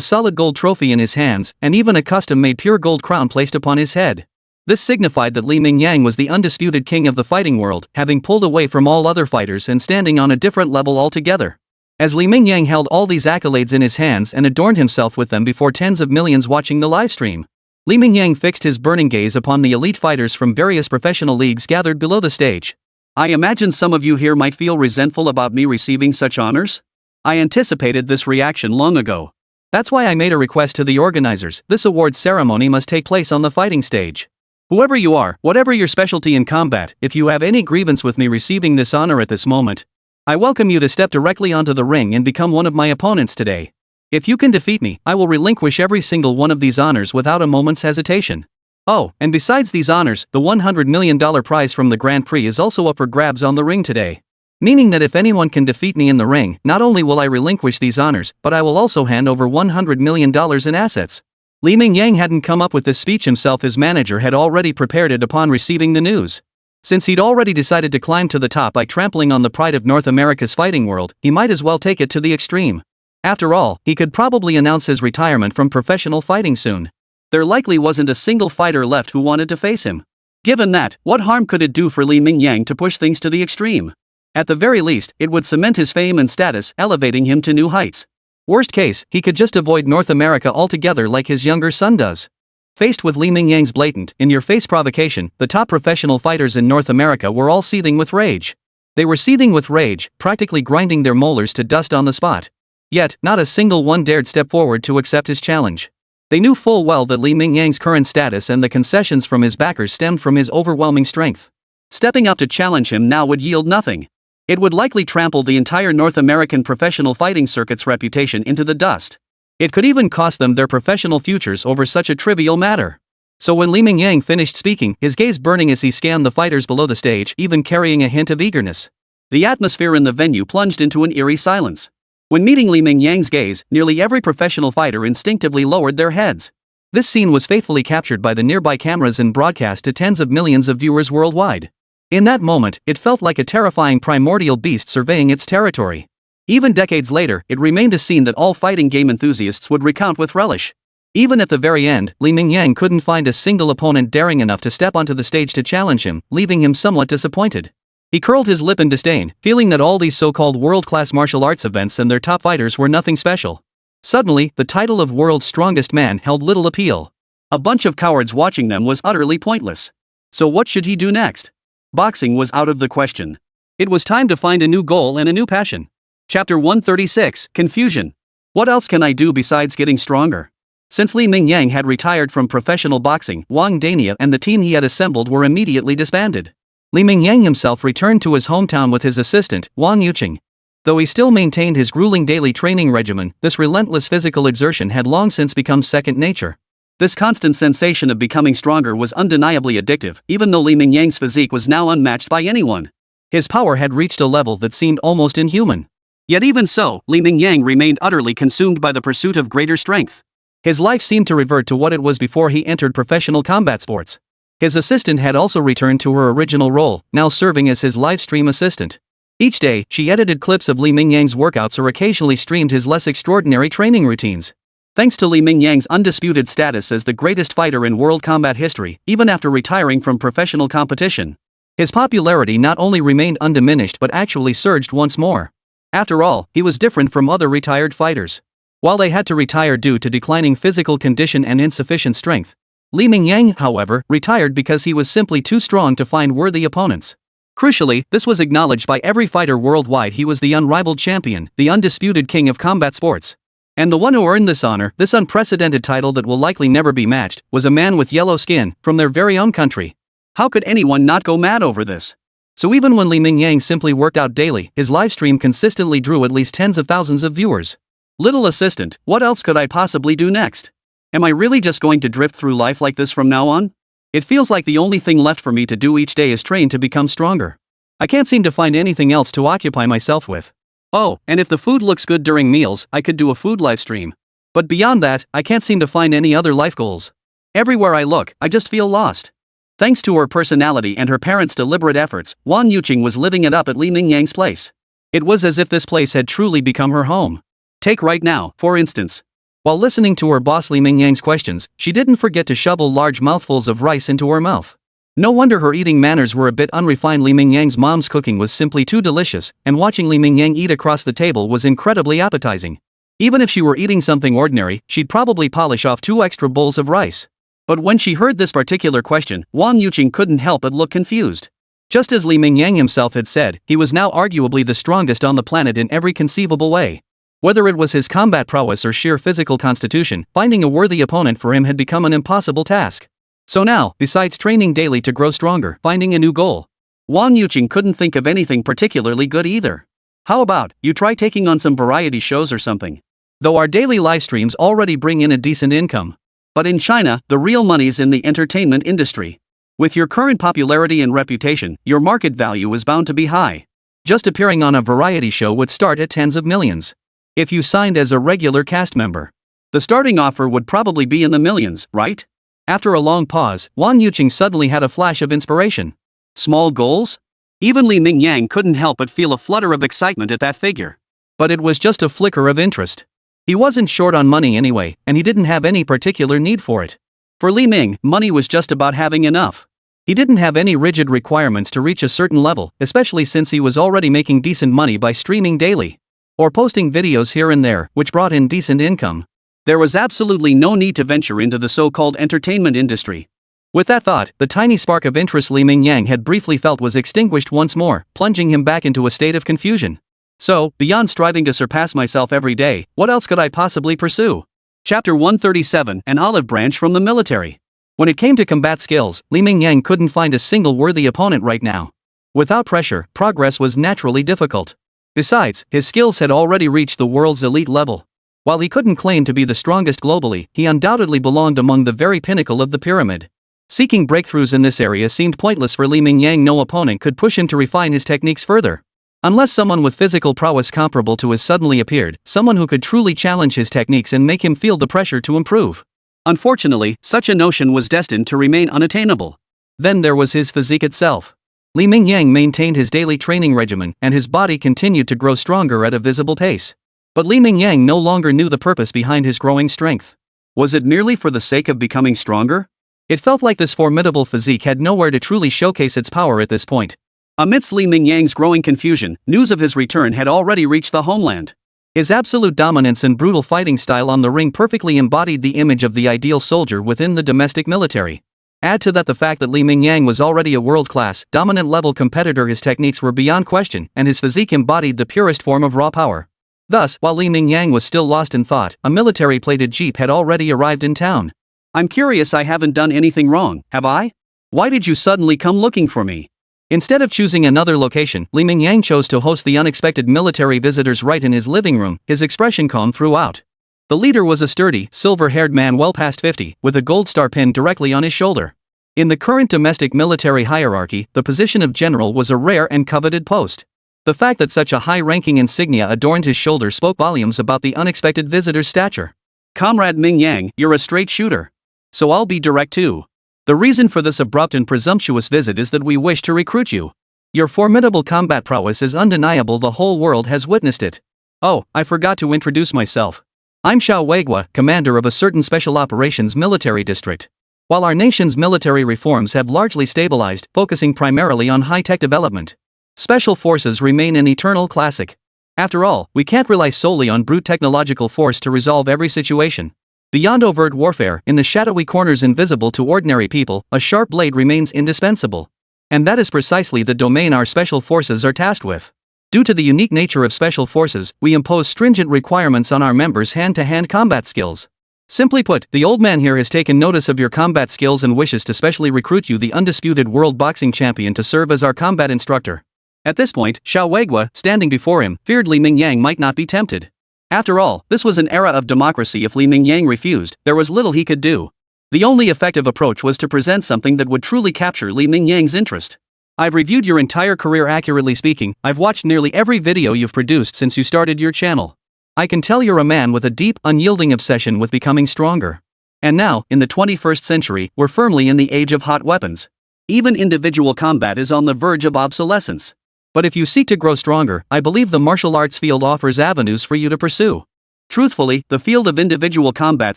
solid gold trophy in his hands, and even a custom-made pure gold crown placed upon his head. This signified that Li Mingyang was the undisputed king of the fighting world, having pulled away from all other fighters and standing on a different level altogether. As Li Mingyang held all these accolades in his hands and adorned himself with them before tens of millions watching the livestream, Li Mingyang fixed his burning gaze upon the elite fighters from various professional leagues gathered below the stage. I imagine some of you here might feel resentful about me receiving such honors. I anticipated this reaction long ago. That's why I made a request to the organizers. This awards ceremony must take place on the fighting stage. Whoever you are, whatever your specialty in combat, if you have any grievance with me receiving this honor at this moment, I welcome you to step directly onto the ring and become one of my opponents today. If you can defeat me, I will relinquish every single one of these honors without a moment's hesitation. Oh, and besides these honors, the $100 million prize from the Grand Prix is also up for grabs on the ring today. Meaning that if anyone can defeat me in the ring, not only will I relinquish these honors, but I will also hand over $100 million in assets. Li Mingyang hadn't come up with this speech himself, his manager had already prepared it upon receiving the news. Since he'd already decided to climb to the top by trampling on the pride of North America's fighting world, he might as well take it to the extreme. After all, he could probably announce his retirement from professional fighting soon. There likely wasn't a single fighter left who wanted to face him. Given that, what harm could it do for Li Mingyang to push things to the extreme? At the very least, it would cement his fame and status, elevating him to new heights. Worst case, he could just avoid North America altogether like his younger son does. Faced with Li Mingyang's blatant, in-your-face provocation, the top professional fighters in North America were all seething with rage. They were seething with rage, practically grinding their molars to dust on the spot. Yet, not a single one dared step forward to accept his challenge. They knew full well that Li Mingyang's current status and the concessions from his backers stemmed from his overwhelming strength. Stepping up to challenge him now would yield nothing. It would likely trample the entire North American professional fighting circuit's reputation into the dust. It could even cost them their professional futures over such a trivial matter. So when Li Mingyang finished speaking, his gaze burning as he scanned the fighters below the stage, even carrying a hint of eagerness, the atmosphere in the venue plunged into an eerie silence. When meeting Li Mingyang's gaze, nearly every professional fighter instinctively lowered their heads. This scene was faithfully captured by the nearby cameras and broadcast to tens of millions of viewers worldwide. In that moment, it felt like a terrifying primordial beast surveying its territory. Even decades later, it remained a scene that all fighting game enthusiasts would recount with relish. Even at the very end, Li Mingyang couldn't find a single opponent daring enough to step onto the stage to challenge him, leaving him somewhat disappointed. He curled his lip in disdain, feeling that all these so-called world-class martial arts events and their top fighters were nothing special. Suddenly, the title of world's strongest man held little appeal. A bunch of cowards watching them was utterly pointless. So what should he do next? Boxing was out of the question. It was time to find a new goal and a new passion. Chapter 136, Confusion. What else can I do besides getting stronger? Since Li Mingyang had retired from professional boxing, Wang Dania and the team he had assembled were immediately disbanded. Li Mingyang himself returned to his hometown with his assistant, Wang Yuqing. Though he still maintained his grueling daily training regimen, this relentless physical exertion had long since become second nature. This constant sensation of becoming stronger was undeniably addictive, even though Li Mingyang's physique was now unmatched by anyone. His power had reached a level that seemed almost inhuman. Yet even so, Li Mingyang remained utterly consumed by the pursuit of greater strength. His life seemed to revert to what it was before he entered professional combat sports. His assistant had also returned to her original role, now serving as his livestream assistant. Each day, she edited clips of Li Mingyang's workouts or occasionally streamed his less extraordinary training routines. Thanks to Li Mingyang's undisputed status as the greatest fighter in world combat history, even after retiring from professional competition, his popularity not only remained undiminished but actually surged once more. After all, he was different from other retired fighters. While they had to retire due to declining physical condition and insufficient strength, Li Mingyang, however, retired because he was simply too strong to find worthy opponents. Crucially, this was acknowledged by every fighter worldwide. He was the unrivaled champion, the undisputed king of combat sports. And the one who earned this honor, this unprecedented title that will likely never be matched, was a man with yellow skin, from their very own country. How could anyone not go mad over this? So even when Li Mingyang simply worked out daily, his livestream consistently drew at least tens of thousands of viewers. Little assistant, what else could I possibly do next? Am I really just going to drift through life like this from now on? It feels like the only thing left for me to do each day is train to become stronger. I can't seem to find anything else to occupy myself with. Oh, and if the food looks good during meals, I could do a food live stream. But beyond that, I can't seem to find any other life goals. Everywhere I look, I just feel lost. Thanks to her personality and her parents' deliberate efforts, Wang Yuqing was living it up at Li Mingyang's place. It was as if this place had truly become her home. Take right now, for instance. While listening to her boss Li Mingyang's questions, she didn't forget to shovel large mouthfuls of rice into her mouth. No wonder her eating manners were a bit unrefined. Li Mingyang's mom's cooking was simply too delicious, and watching Li Mingyang eat across the table was incredibly appetizing. Even if she were eating something ordinary, she'd probably polish off 2 extra bowls of rice. But when she heard this particular question, Wang Yuqing couldn't help but look confused. Just as Li Mingyang himself had said, he was now arguably the strongest on the planet in every conceivable way. Whether it was his combat prowess or sheer physical constitution, finding a worthy opponent for him had become an impossible task. So now, besides training daily to grow stronger, finding a new goal, Wang Yuqing couldn't think of anything particularly good either. How about, you try taking on some variety shows or something? Though our daily live streams already bring in a decent income. But in China, the real money's in the entertainment industry. With your current popularity and reputation, your market value is bound to be high. Just appearing on a variety show would start at tens of millions. If you signed as a regular cast member, the starting offer would probably be in the millions, right? After a long pause, Wang Yuqing suddenly had a flash of inspiration. Small goals? Even Li Mingyang couldn't help but feel a flutter of excitement at that figure. But it was just a flicker of interest. He wasn't short on money anyway, and he didn't have any particular need for it. For Li Ming, money was just about having enough. He didn't have any rigid requirements to reach a certain level, especially since he was already making decent money by streaming daily. Or posting videos here and there, which brought in decent income. There was absolutely no need to venture into the so-called entertainment industry. With that thought, the tiny spark of interest Li Mingyang had briefly felt was extinguished once more, plunging him back into a state of confusion. So, beyond striving to surpass myself every day, what else could I possibly pursue? Chapter 137, An olive branch from the military. When it came to combat skills, Li Mingyang couldn't find a single worthy opponent right now. Without pressure, progress was naturally difficult. Besides, his skills had already reached the world's elite level. While he couldn't claim to be the strongest globally, he undoubtedly belonged among the very pinnacle of the pyramid. Seeking breakthroughs in this area seemed pointless for Li Mingyang. No opponent could push him to refine his techniques further. Unless someone with physical prowess comparable to his suddenly appeared, someone who could truly challenge his techniques and make him feel the pressure to improve. Unfortunately, such a notion was destined to remain unattainable. Then there was his physique itself. Li Mingyang maintained his daily training regimen, and his body continued to grow stronger at a visible pace. But Li Mingyang no longer knew the purpose behind his growing strength. Was it merely for the sake of becoming stronger? It felt like this formidable physique had nowhere to truly showcase its power at this point. Amidst Li Mingyang's growing confusion, news of his return had already reached the homeland. His absolute dominance and brutal fighting style on the ring perfectly embodied the image of the ideal soldier within the domestic military. Add to that the fact that Li Mingyang was already a world-class, dominant-level competitor. His techniques were beyond question, and his physique embodied the purest form of raw power. Thus, while Li Mingyang was still lost in thought, a military-plated jeep had already arrived in town. I'm curious, I haven't done anything wrong, have I? Why did you suddenly come looking for me? Instead of choosing another location, Li Mingyang chose to host the unexpected military visitors right in his living room, his expression calm throughout. The leader was a sturdy, silver-haired man well past 50, with a gold star pinned directly on his shoulder. In the current domestic military hierarchy, the position of general was a rare and coveted post. The fact that such a high-ranking insignia adorned his shoulder spoke volumes about the unexpected visitor's stature. Comrade Mingyang, you're a straight shooter. So I'll be direct too. The reason for this abrupt and presumptuous visit is that we wish to recruit you. Your formidable combat prowess is undeniable, the whole world has witnessed it. Oh, I forgot to introduce myself. I'm Xiao Weigua, commander of a certain special operations military district. While our nation's military reforms have largely stabilized, focusing primarily on high-tech development, special forces remain an eternal classic. After all, we can't rely solely on brute technological force to resolve every situation. Beyond overt warfare, in the shadowy corners invisible to ordinary people, a sharp blade remains indispensable. And that is precisely the domain our special forces are tasked with. Due to the unique nature of special forces, we impose stringent requirements on our members' hand-to-hand combat skills. Simply put, the old man here has taken notice of your combat skills and wishes to specially recruit you, the undisputed world boxing champion, to serve as our combat instructor. At this point, Xiao Weigua, standing before him, feared Li Mingyang might not be tempted. After all, this was an era of democracy. If Li Mingyang refused, there was little he could do. The only effective approach was to present something that would truly capture Li Mingyang's interest. I've reviewed your entire career. Accurately speaking, I've watched nearly every video you've produced since you started your channel. I can tell you're a man with a deep, unyielding obsession with becoming stronger. And now, in the 21st century, we're firmly in the age of hot weapons. Even individual combat is on the verge of obsolescence. But if you seek to grow stronger, I believe the martial arts field offers avenues for you to pursue. Truthfully, the field of individual combat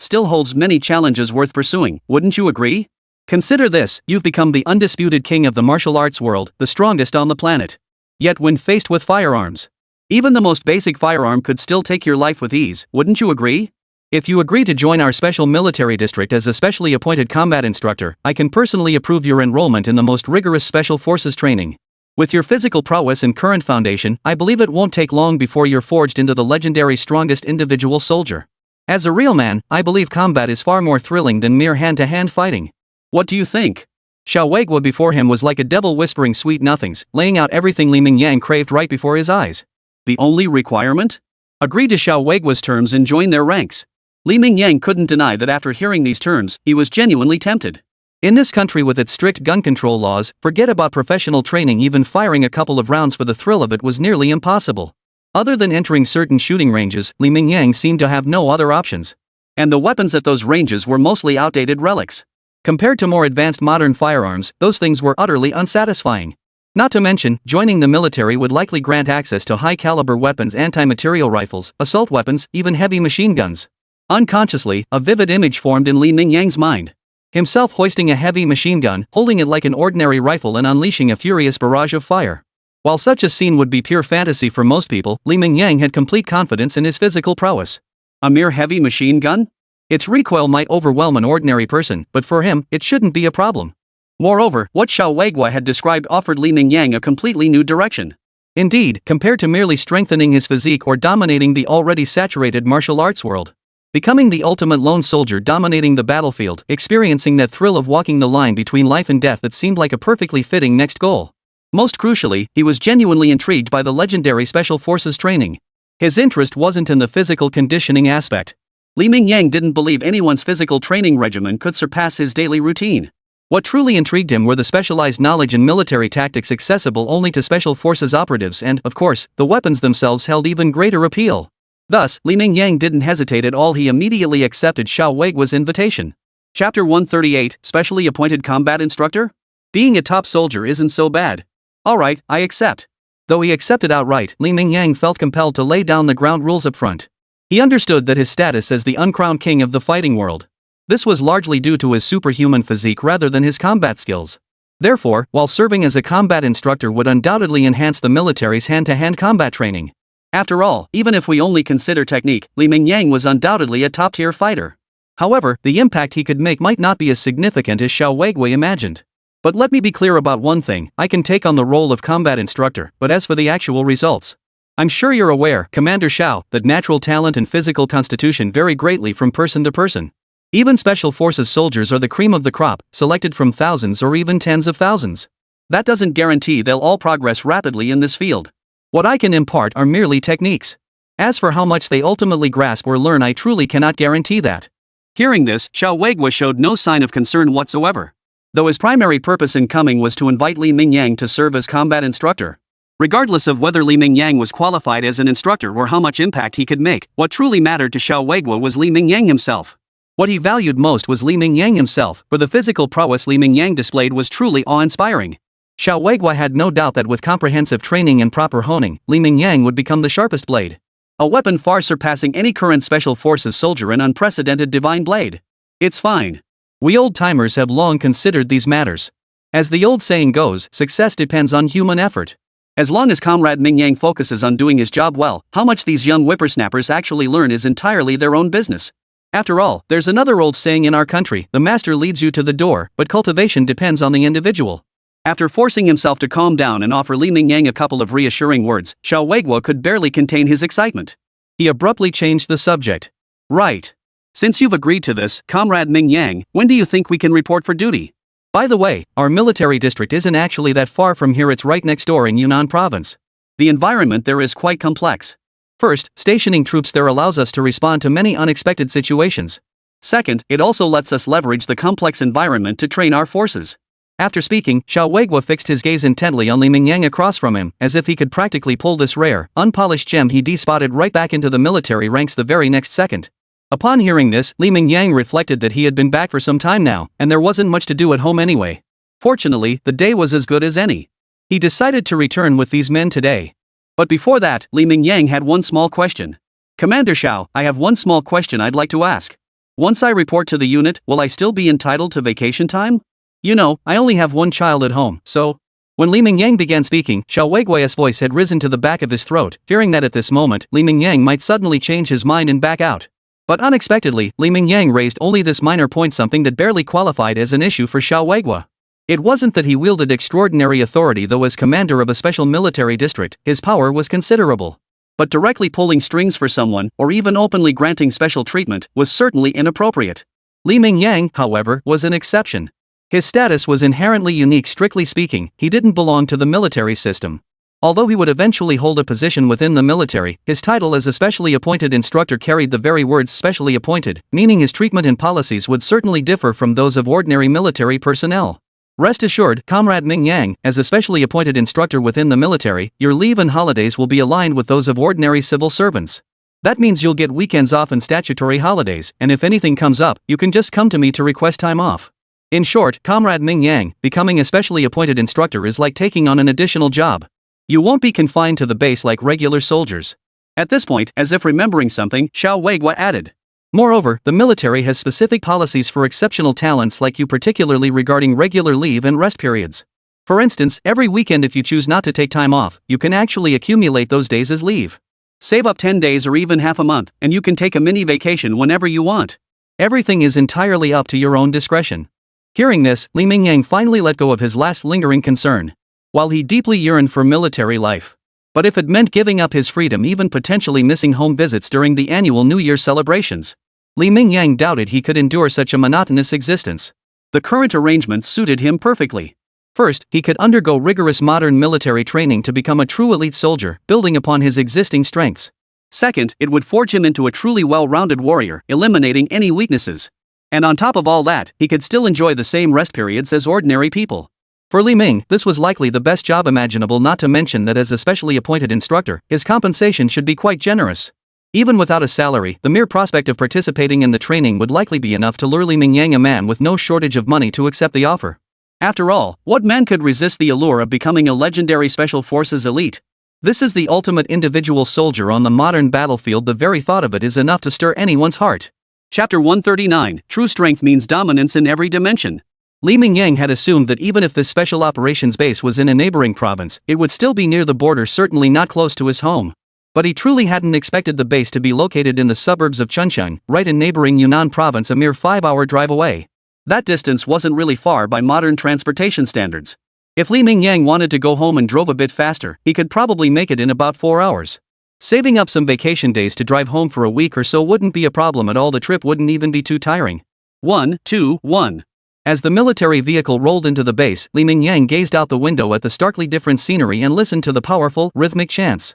still holds many challenges worth pursuing, wouldn't you agree? Consider this, you've become the undisputed king of the martial arts world, the strongest on the planet. Yet when faced with firearms, even the most basic firearm could still take your life with ease, wouldn't you agree? If you agree to join our special military district as a specially appointed combat instructor, I can personally approve your enrollment in the most rigorous special forces training. With your physical prowess and current foundation, I believe it won't take long before you're forged into the legendary strongest individual soldier. As a real man, I believe combat is far more thrilling than mere hand-to-hand fighting. What do you think? Xiao Weigua before him was like a devil whispering sweet nothings, laying out everything Li Mingyang craved right before his eyes. The only requirement? Agree to Xiao Weigua's terms and join their ranks. Li Mingyang couldn't deny that after hearing these terms, he was genuinely tempted. In this country with its strict gun control laws, forget about professional training, even firing a couple of rounds for the thrill of it was nearly impossible. Other than entering certain shooting ranges, Li Mingyang seemed to have no other options. And the weapons at those ranges were mostly outdated relics. Compared to more advanced modern firearms, those things were utterly unsatisfying. Not to mention, joining the military would likely grant access to high-caliber weapons, anti-material rifles, assault weapons, even heavy machine guns. Unconsciously, a vivid image formed in Li Mingyang's mind. Himself hoisting a heavy machine gun, holding it like an ordinary rifle and unleashing a furious barrage of fire. While such a scene would be pure fantasy for most people, Li Mingyang had complete confidence in his physical prowess. A mere heavy machine gun? Its recoil might overwhelm an ordinary person, but for him, it shouldn't be a problem. Moreover, what Xiao Weigua had described offered Li Mingyang a completely new direction. Indeed, compared to merely strengthening his physique or dominating the already saturated martial arts world, becoming the ultimate lone soldier dominating the battlefield, experiencing that thrill of walking the line between life and death, that seemed like a perfectly fitting next goal. Most crucially, he was genuinely intrigued by the legendary special forces training. His interest wasn't in the physical conditioning aspect. Li Mingyang didn't believe anyone's physical training regimen could surpass his daily routine. What truly intrigued him were the specialized knowledge and military tactics accessible only to special forces operatives, and, of course, the weapons themselves held even greater appeal. Thus, Li Mingyang didn't hesitate at all. He immediately accepted Xiao Weigua's invitation. Chapter 138, Specially Appointed Combat Instructor? Being a top soldier isn't so bad. Alright, I accept. Though he accepted outright, Li Mingyang felt compelled to lay down the ground rules up front. He understood that his status as the uncrowned king of the fighting world. This was largely due to his superhuman physique rather than his combat skills. Therefore, while serving as a combat instructor would undoubtedly enhance the military's hand-to-hand combat training. After all, even if we only consider technique, Li Mingyang was undoubtedly a top-tier fighter. However, the impact he could make might not be as significant as Xiao Weigua imagined. But let me be clear about one thing, I can take on the role of combat instructor, but as for the actual results, I'm sure you're aware, Commander Xiao, that natural talent and physical constitution vary greatly from person to person. Even special forces soldiers are the cream of the crop, selected from thousands or even tens of thousands. That doesn't guarantee they'll all progress rapidly in this field. What I can impart are merely techniques. As for how much they ultimately grasp or learn, I truly cannot guarantee that. Hearing this, Xiao Weigua showed no sign of concern whatsoever. Though his primary purpose in coming was to invite Li Mingyang to serve as combat instructor. Regardless of whether Li Mingyang was qualified as an instructor or how much impact he could make, what truly mattered to Xiao Weigua was Li Mingyang himself. What he valued most was Li Mingyang himself, for the physical prowess Li Mingyang displayed was truly awe-inspiring. Xiao Weigua had no doubt that with comprehensive training and proper honing, Li Mingyang would become the sharpest blade. A weapon far surpassing any current special forces soldier, an unprecedented divine blade. It's fine. We old-timers have long considered these matters. As the old saying goes, success depends on human effort. As long as Comrade Mingyang focuses on doing his job well, how much these young whippersnappers actually learn is entirely their own business. After all, there's another old saying in our country, the master leads you to the door, but cultivation depends on the individual. After forcing himself to calm down and offer Li Mingyang a couple of reassuring words, Xiao Weigua could barely contain his excitement. He abruptly changed the subject. Right. Since you've agreed to this, Comrade Mingyang, when do you think we can report for duty? By the way, our military district isn't actually that far from here, it's right next door in Yunnan province. The environment there is quite complex. First, stationing troops there allows us to respond to many unexpected situations. Second, it also lets us leverage the complex environment to train our forces. After speaking, Xiao Weigua fixed his gaze intently on Li Mingyang across from him, as if he could practically pull this rare, unpolished gem he de-spotted right back into the military ranks the very next second. Upon hearing this, Li Mingyang reflected that he had been back for some time now, and there wasn't much to do at home anyway. Fortunately, the day was as good as any. He decided to return with these men today. But before that, Li Mingyang had one small question. Commander Xiao, I have one small question I'd like to ask. Once I report to the unit, will I still be entitled to vacation time? You know, I only have one child at home, so... When Li Mingyang began speaking, Xiao Weigui's voice had risen to the back of his throat, fearing that at this moment, Li Mingyang might suddenly change his mind and back out. But unexpectedly, Li Mingyang raised only this minor point, something that barely qualified as an issue for Xiao Weigui. It wasn't that he wielded extraordinary authority, though as commander of a special military district, his power was considerable. But directly pulling strings for someone, or even openly granting special treatment, was certainly inappropriate. Li Mingyang, however, was an exception. His status was inherently unique. Strictly speaking, he didn't belong to the military system. Although he would eventually hold a position within the military, his title as a specially appointed instructor carried the very words specially appointed, meaning his treatment and policies would certainly differ from those of ordinary military personnel. Rest assured, Comrade Mingyang, as a specially appointed instructor within the military, your leave and holidays will be aligned with those of ordinary civil servants. That means you'll get weekends off and statutory holidays, and if anything comes up, you can just come to me to request time off. In short, Comrade Mingyang, becoming a specially appointed instructor is like taking on an additional job. You won't be confined to the base like regular soldiers. At this point, as if remembering something, Xiao Weigui added. Moreover, the military has specific policies for exceptional talents like you, particularly regarding regular leave and rest periods. For instance, every weekend if you choose not to take time off, you can actually accumulate those days as leave. Save up 10 days or even half a month, and you can take a mini vacation whenever you want. Everything is entirely up to your own discretion. Hearing this, Li Mingyang finally let go of his last lingering concern. While he deeply yearned for military life. But if it meant giving up his freedom, even potentially missing home visits during the annual New Year celebrations, Li Mingyang doubted he could endure such a monotonous existence. The current arrangements suited him perfectly. First, he could undergo rigorous modern military training to become a true elite soldier, building upon his existing strengths. Second, it would forge him into a truly well-rounded warrior, eliminating any weaknesses. And on top of all that, he could still enjoy the same rest periods as ordinary people. For Li Ming, this was likely the best job imaginable, not to mention that as a specially appointed instructor, his compensation should be quite generous. Even without a salary, the mere prospect of participating in the training would likely be enough to lure Li Mingyang, a man with no shortage of money, to accept the offer. After all, what man could resist the allure of becoming a legendary special forces elite? This is the ultimate individual soldier on the modern battlefield. The very thought of it is enough to stir anyone's heart. Chapter 139, True Strength Means Dominance in Every Dimension. Li Mingyang had assumed that even if this special operations base was in a neighboring province, it would still be near the border, certainly not close to his home. But he truly hadn't expected the base to be located in the suburbs of Chuncheon, right in neighboring Yunnan province, a mere 5-hour drive away. That distance wasn't really far by modern transportation standards. If Li Mingyang wanted to go home and drove a bit faster, he could probably make it in about 4 hours. Saving up some vacation days to drive home for a week or so wouldn't be a problem at all. The trip wouldn't even be too tiring. 1, 2, 1. As the military vehicle rolled into the base, Li Mingyang gazed out the window at the starkly different scenery and listened to the powerful, rhythmic chants.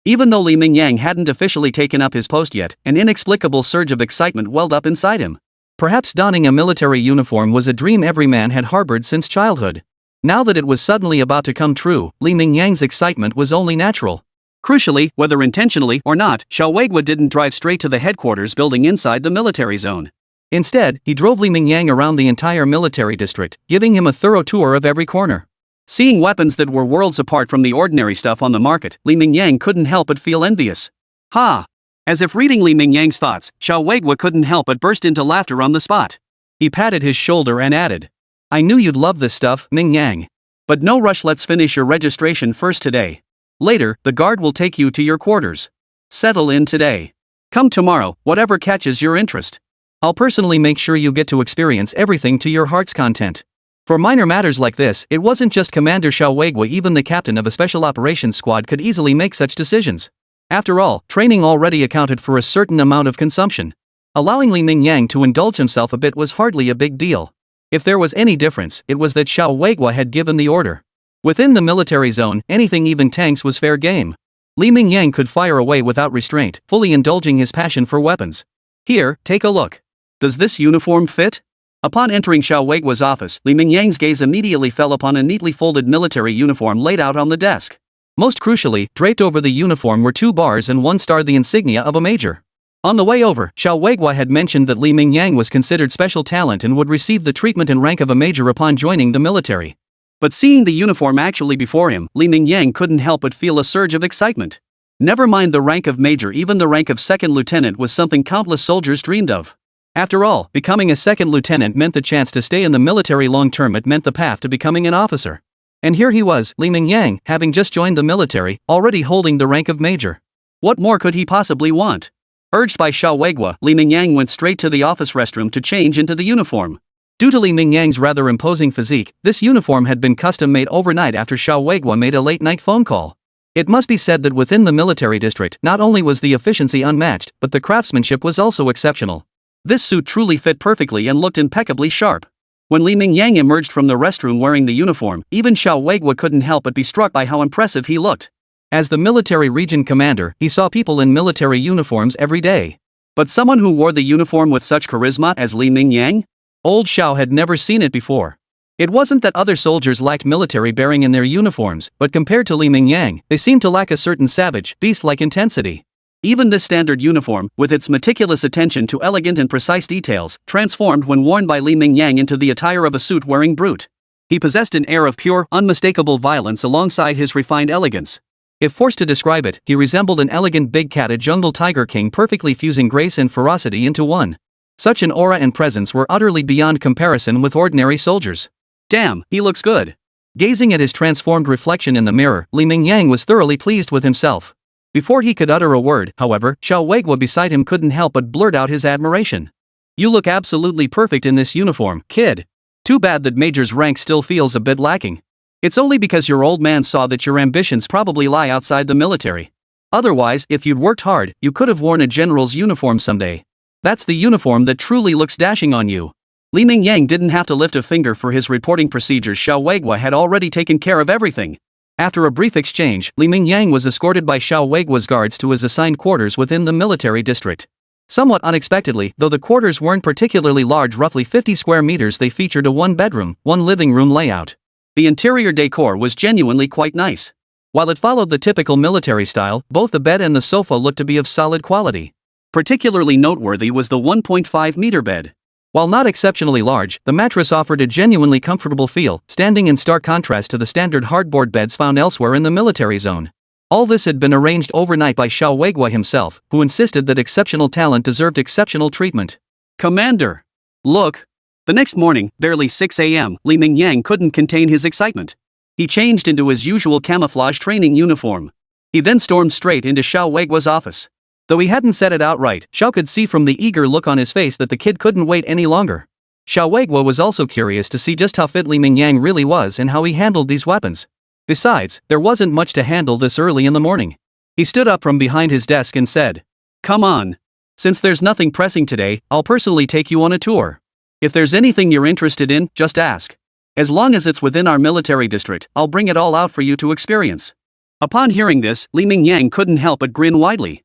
Even though Li Mingyang hadn't officially taken up his post yet, an inexplicable surge of excitement welled up inside him. Perhaps donning a military uniform was a dream every man had harbored since childhood. Now that it was suddenly about to come true, Li Mingyang's excitement was only natural. Crucially, whether intentionally or not, Xiao Weigui didn't drive straight to the headquarters building inside the military zone. Instead, he drove Li Mingyang around the entire military district, giving him a thorough tour of every corner. Seeing weapons that were worlds apart from the ordinary stuff on the market, Li Mingyang couldn't help but feel envious. Ha! As if reading Li Mingyang's thoughts, Xiao Weigui couldn't help but burst into laughter on the spot. He patted his shoulder and added, "I knew you'd love this stuff, Mingyang. But no rush, let's finish your registration first today. Later, the guard will take you to your quarters. Settle in today. Come tomorrow, whatever catches your interest. I'll personally make sure you get to experience everything to your heart's content." For minor matters like this, it wasn't just Commander Xiao Weigui, even the captain of a special operations squad could easily make such decisions. After all, training already accounted for a certain amount of consumption. Allowing Li Mingyang to indulge himself a bit was hardly a big deal. If there was any difference, it was that Xiao Weigui had given the order. Within the military zone, anything, even tanks, was fair game. Li Mingyang could fire away without restraint, fully indulging his passion for weapons. Here, take a look. Does this uniform fit? Upon entering Xiao Weigui's office, Li Mingyang's gaze immediately fell upon a neatly folded military uniform laid out on the desk. Most crucially, draped over the uniform were 2 bars and 1 star, the insignia of a major. On the way over, Xiao Weigui had mentioned that Li Mingyang was considered special talent and would receive the treatment and rank of a major upon joining the military. But seeing the uniform actually before him, Li Mingyang couldn't help but feel a surge of excitement. Never mind the rank of major, even the rank of second lieutenant was something countless soldiers dreamed of. After all, becoming a second lieutenant meant the chance to stay in the military long term. It meant the path to becoming an officer. And here he was, Li Mingyang, having just joined the military, already holding the rank of major. What more could he possibly want? Urged by Xiao Weigua, Li Mingyang went straight to the office restroom to change into the uniform. Due to Li Mingyang's rather imposing physique, this uniform had been custom-made overnight after Xiao Weigua made a late-night phone call. It must be said that within the military district, not only was the efficiency unmatched, but the craftsmanship was also exceptional. This suit truly fit perfectly and looked impeccably sharp. When Li Mingyang emerged from the restroom wearing the uniform, even Xiao Weigua couldn't help but be struck by how impressive he looked. As the military region commander, he saw people in military uniforms every day. But someone who wore the uniform with such charisma as Li Mingyang? Old Xiao had never seen it before. It wasn't that other soldiers lacked military bearing in their uniforms, but compared to Li Mingyang, they seemed to lack a certain savage, beast-like intensity. Even this standard uniform, with its meticulous attention to elegant and precise details, transformed when worn by Li Mingyang into the attire of a suit-wearing brute. He possessed an air of pure, unmistakable violence alongside his refined elegance. If forced to describe it, he resembled an elegant big cat, a jungle tiger king, perfectly fusing grace and ferocity into one. Such an aura and presence were utterly beyond comparison with ordinary soldiers. Damn, he looks good. Gazing at his transformed reflection in the mirror, Li Mingyang was thoroughly pleased with himself. Before he could utter a word, however, Xiao Weigua beside him couldn't help but blurt out his admiration. "You look absolutely perfect in this uniform, kid. Too bad that major's rank still feels a bit lacking. It's only because your old man saw that your ambitions probably lie outside the military. Otherwise, if you'd worked hard, you could have worn a general's uniform someday. That's the uniform that truly looks dashing on you." Li Mingyang didn't have to lift a finger for his reporting procedures. Xiao Weigua had already taken care of everything. After a brief exchange, Li Mingyang was escorted by Xiao Weigua's guards to his assigned quarters within the military district. Somewhat unexpectedly, though the quarters weren't particularly large, roughly 50 square meters, they featured a one-bedroom, one-living-room layout. The interior decor was genuinely quite nice. While it followed the typical military style, both the bed and the sofa looked to be of solid quality. Particularly noteworthy was the 1.5-meter bed. While not exceptionally large, the mattress offered a genuinely comfortable feel, standing in stark contrast to the standard hardboard beds found elsewhere in the military zone. All this had been arranged overnight by Xiao Weigua himself, who insisted that exceptional talent deserved exceptional treatment. "Commander! Look!" The next morning, barely 6 a.m., Li Mingyang couldn't contain his excitement. He changed into his usual camouflage training uniform. He then stormed straight into Xiao Weigua's office. Though he hadn't said it outright, Xiao could see from the eager look on his face that the kid couldn't wait any longer. Xiao Weigua was also curious to see just how fit Li Mingyang really was and how he handled these weapons. Besides, there wasn't much to handle this early in the morning. He stood up from behind his desk and said, "Come on. Since there's nothing pressing today, I'll personally take you on a tour. If there's anything you're interested in, just ask. As long as it's within our military district, I'll bring it all out for you to experience." Upon hearing this, Li Mingyang couldn't help but grin widely.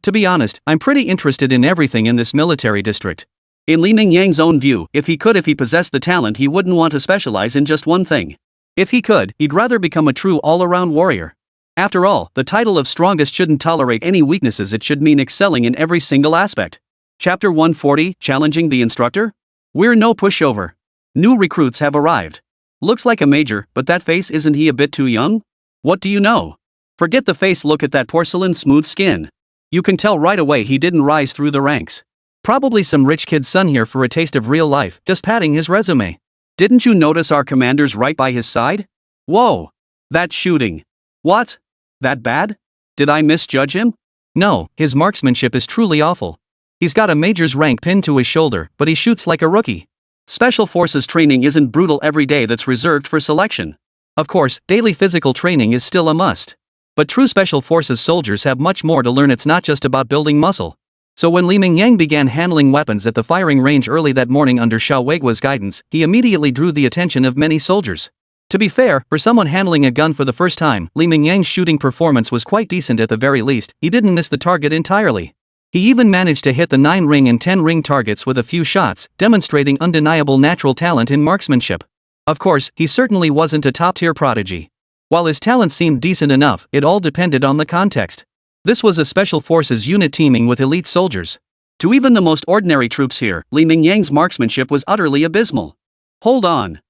To be honest, I'm pretty interested in everything in this military district. In Li Mingyang's own view, if he possessed the talent, he wouldn't want to specialize in just one thing. If he could, he'd rather become a true all-around warrior. After all, the title of strongest shouldn't tolerate any weaknesses, it should mean excelling in every single aspect. Chapter 140, Challenging the Instructor? We're no pushover. New recruits have arrived. Looks like a major, but that face, isn't he a bit too young? What do you know? Forget the face, look at that porcelain smooth skin. You can tell right away he didn't rise through the ranks. Probably some rich kid's son here for a taste of real life, just padding his resume. Didn't you notice our commander's right by his side? Whoa! That shooting. What? That bad? Did I misjudge him? No, his marksmanship is truly awful. He's got a major's rank pinned to his shoulder, but he shoots like a rookie. Special forces training isn't brutal every day, that's reserved for selection. Of course, daily physical training is still a must. But true special forces soldiers have much more to learn. It's not just about building muscle. So when Li Mingyang began handling weapons at the firing range early that morning under Xiao Weigua's guidance, he immediately drew the attention of many soldiers. To be fair, for someone handling a gun for the first time, Li Mingyang's shooting performance was quite decent at the very least. He didn't miss the target entirely. He even managed to hit the 9-ring and 10-ring targets with a few shots, demonstrating undeniable natural talent in marksmanship. Of course, he certainly wasn't a top-tier prodigy. While his talent seemed decent enough, it all depended on the context. This was a special forces unit teeming with elite soldiers. To even the most ordinary troops here, Li Mingyang's marksmanship was utterly abysmal. Hold on.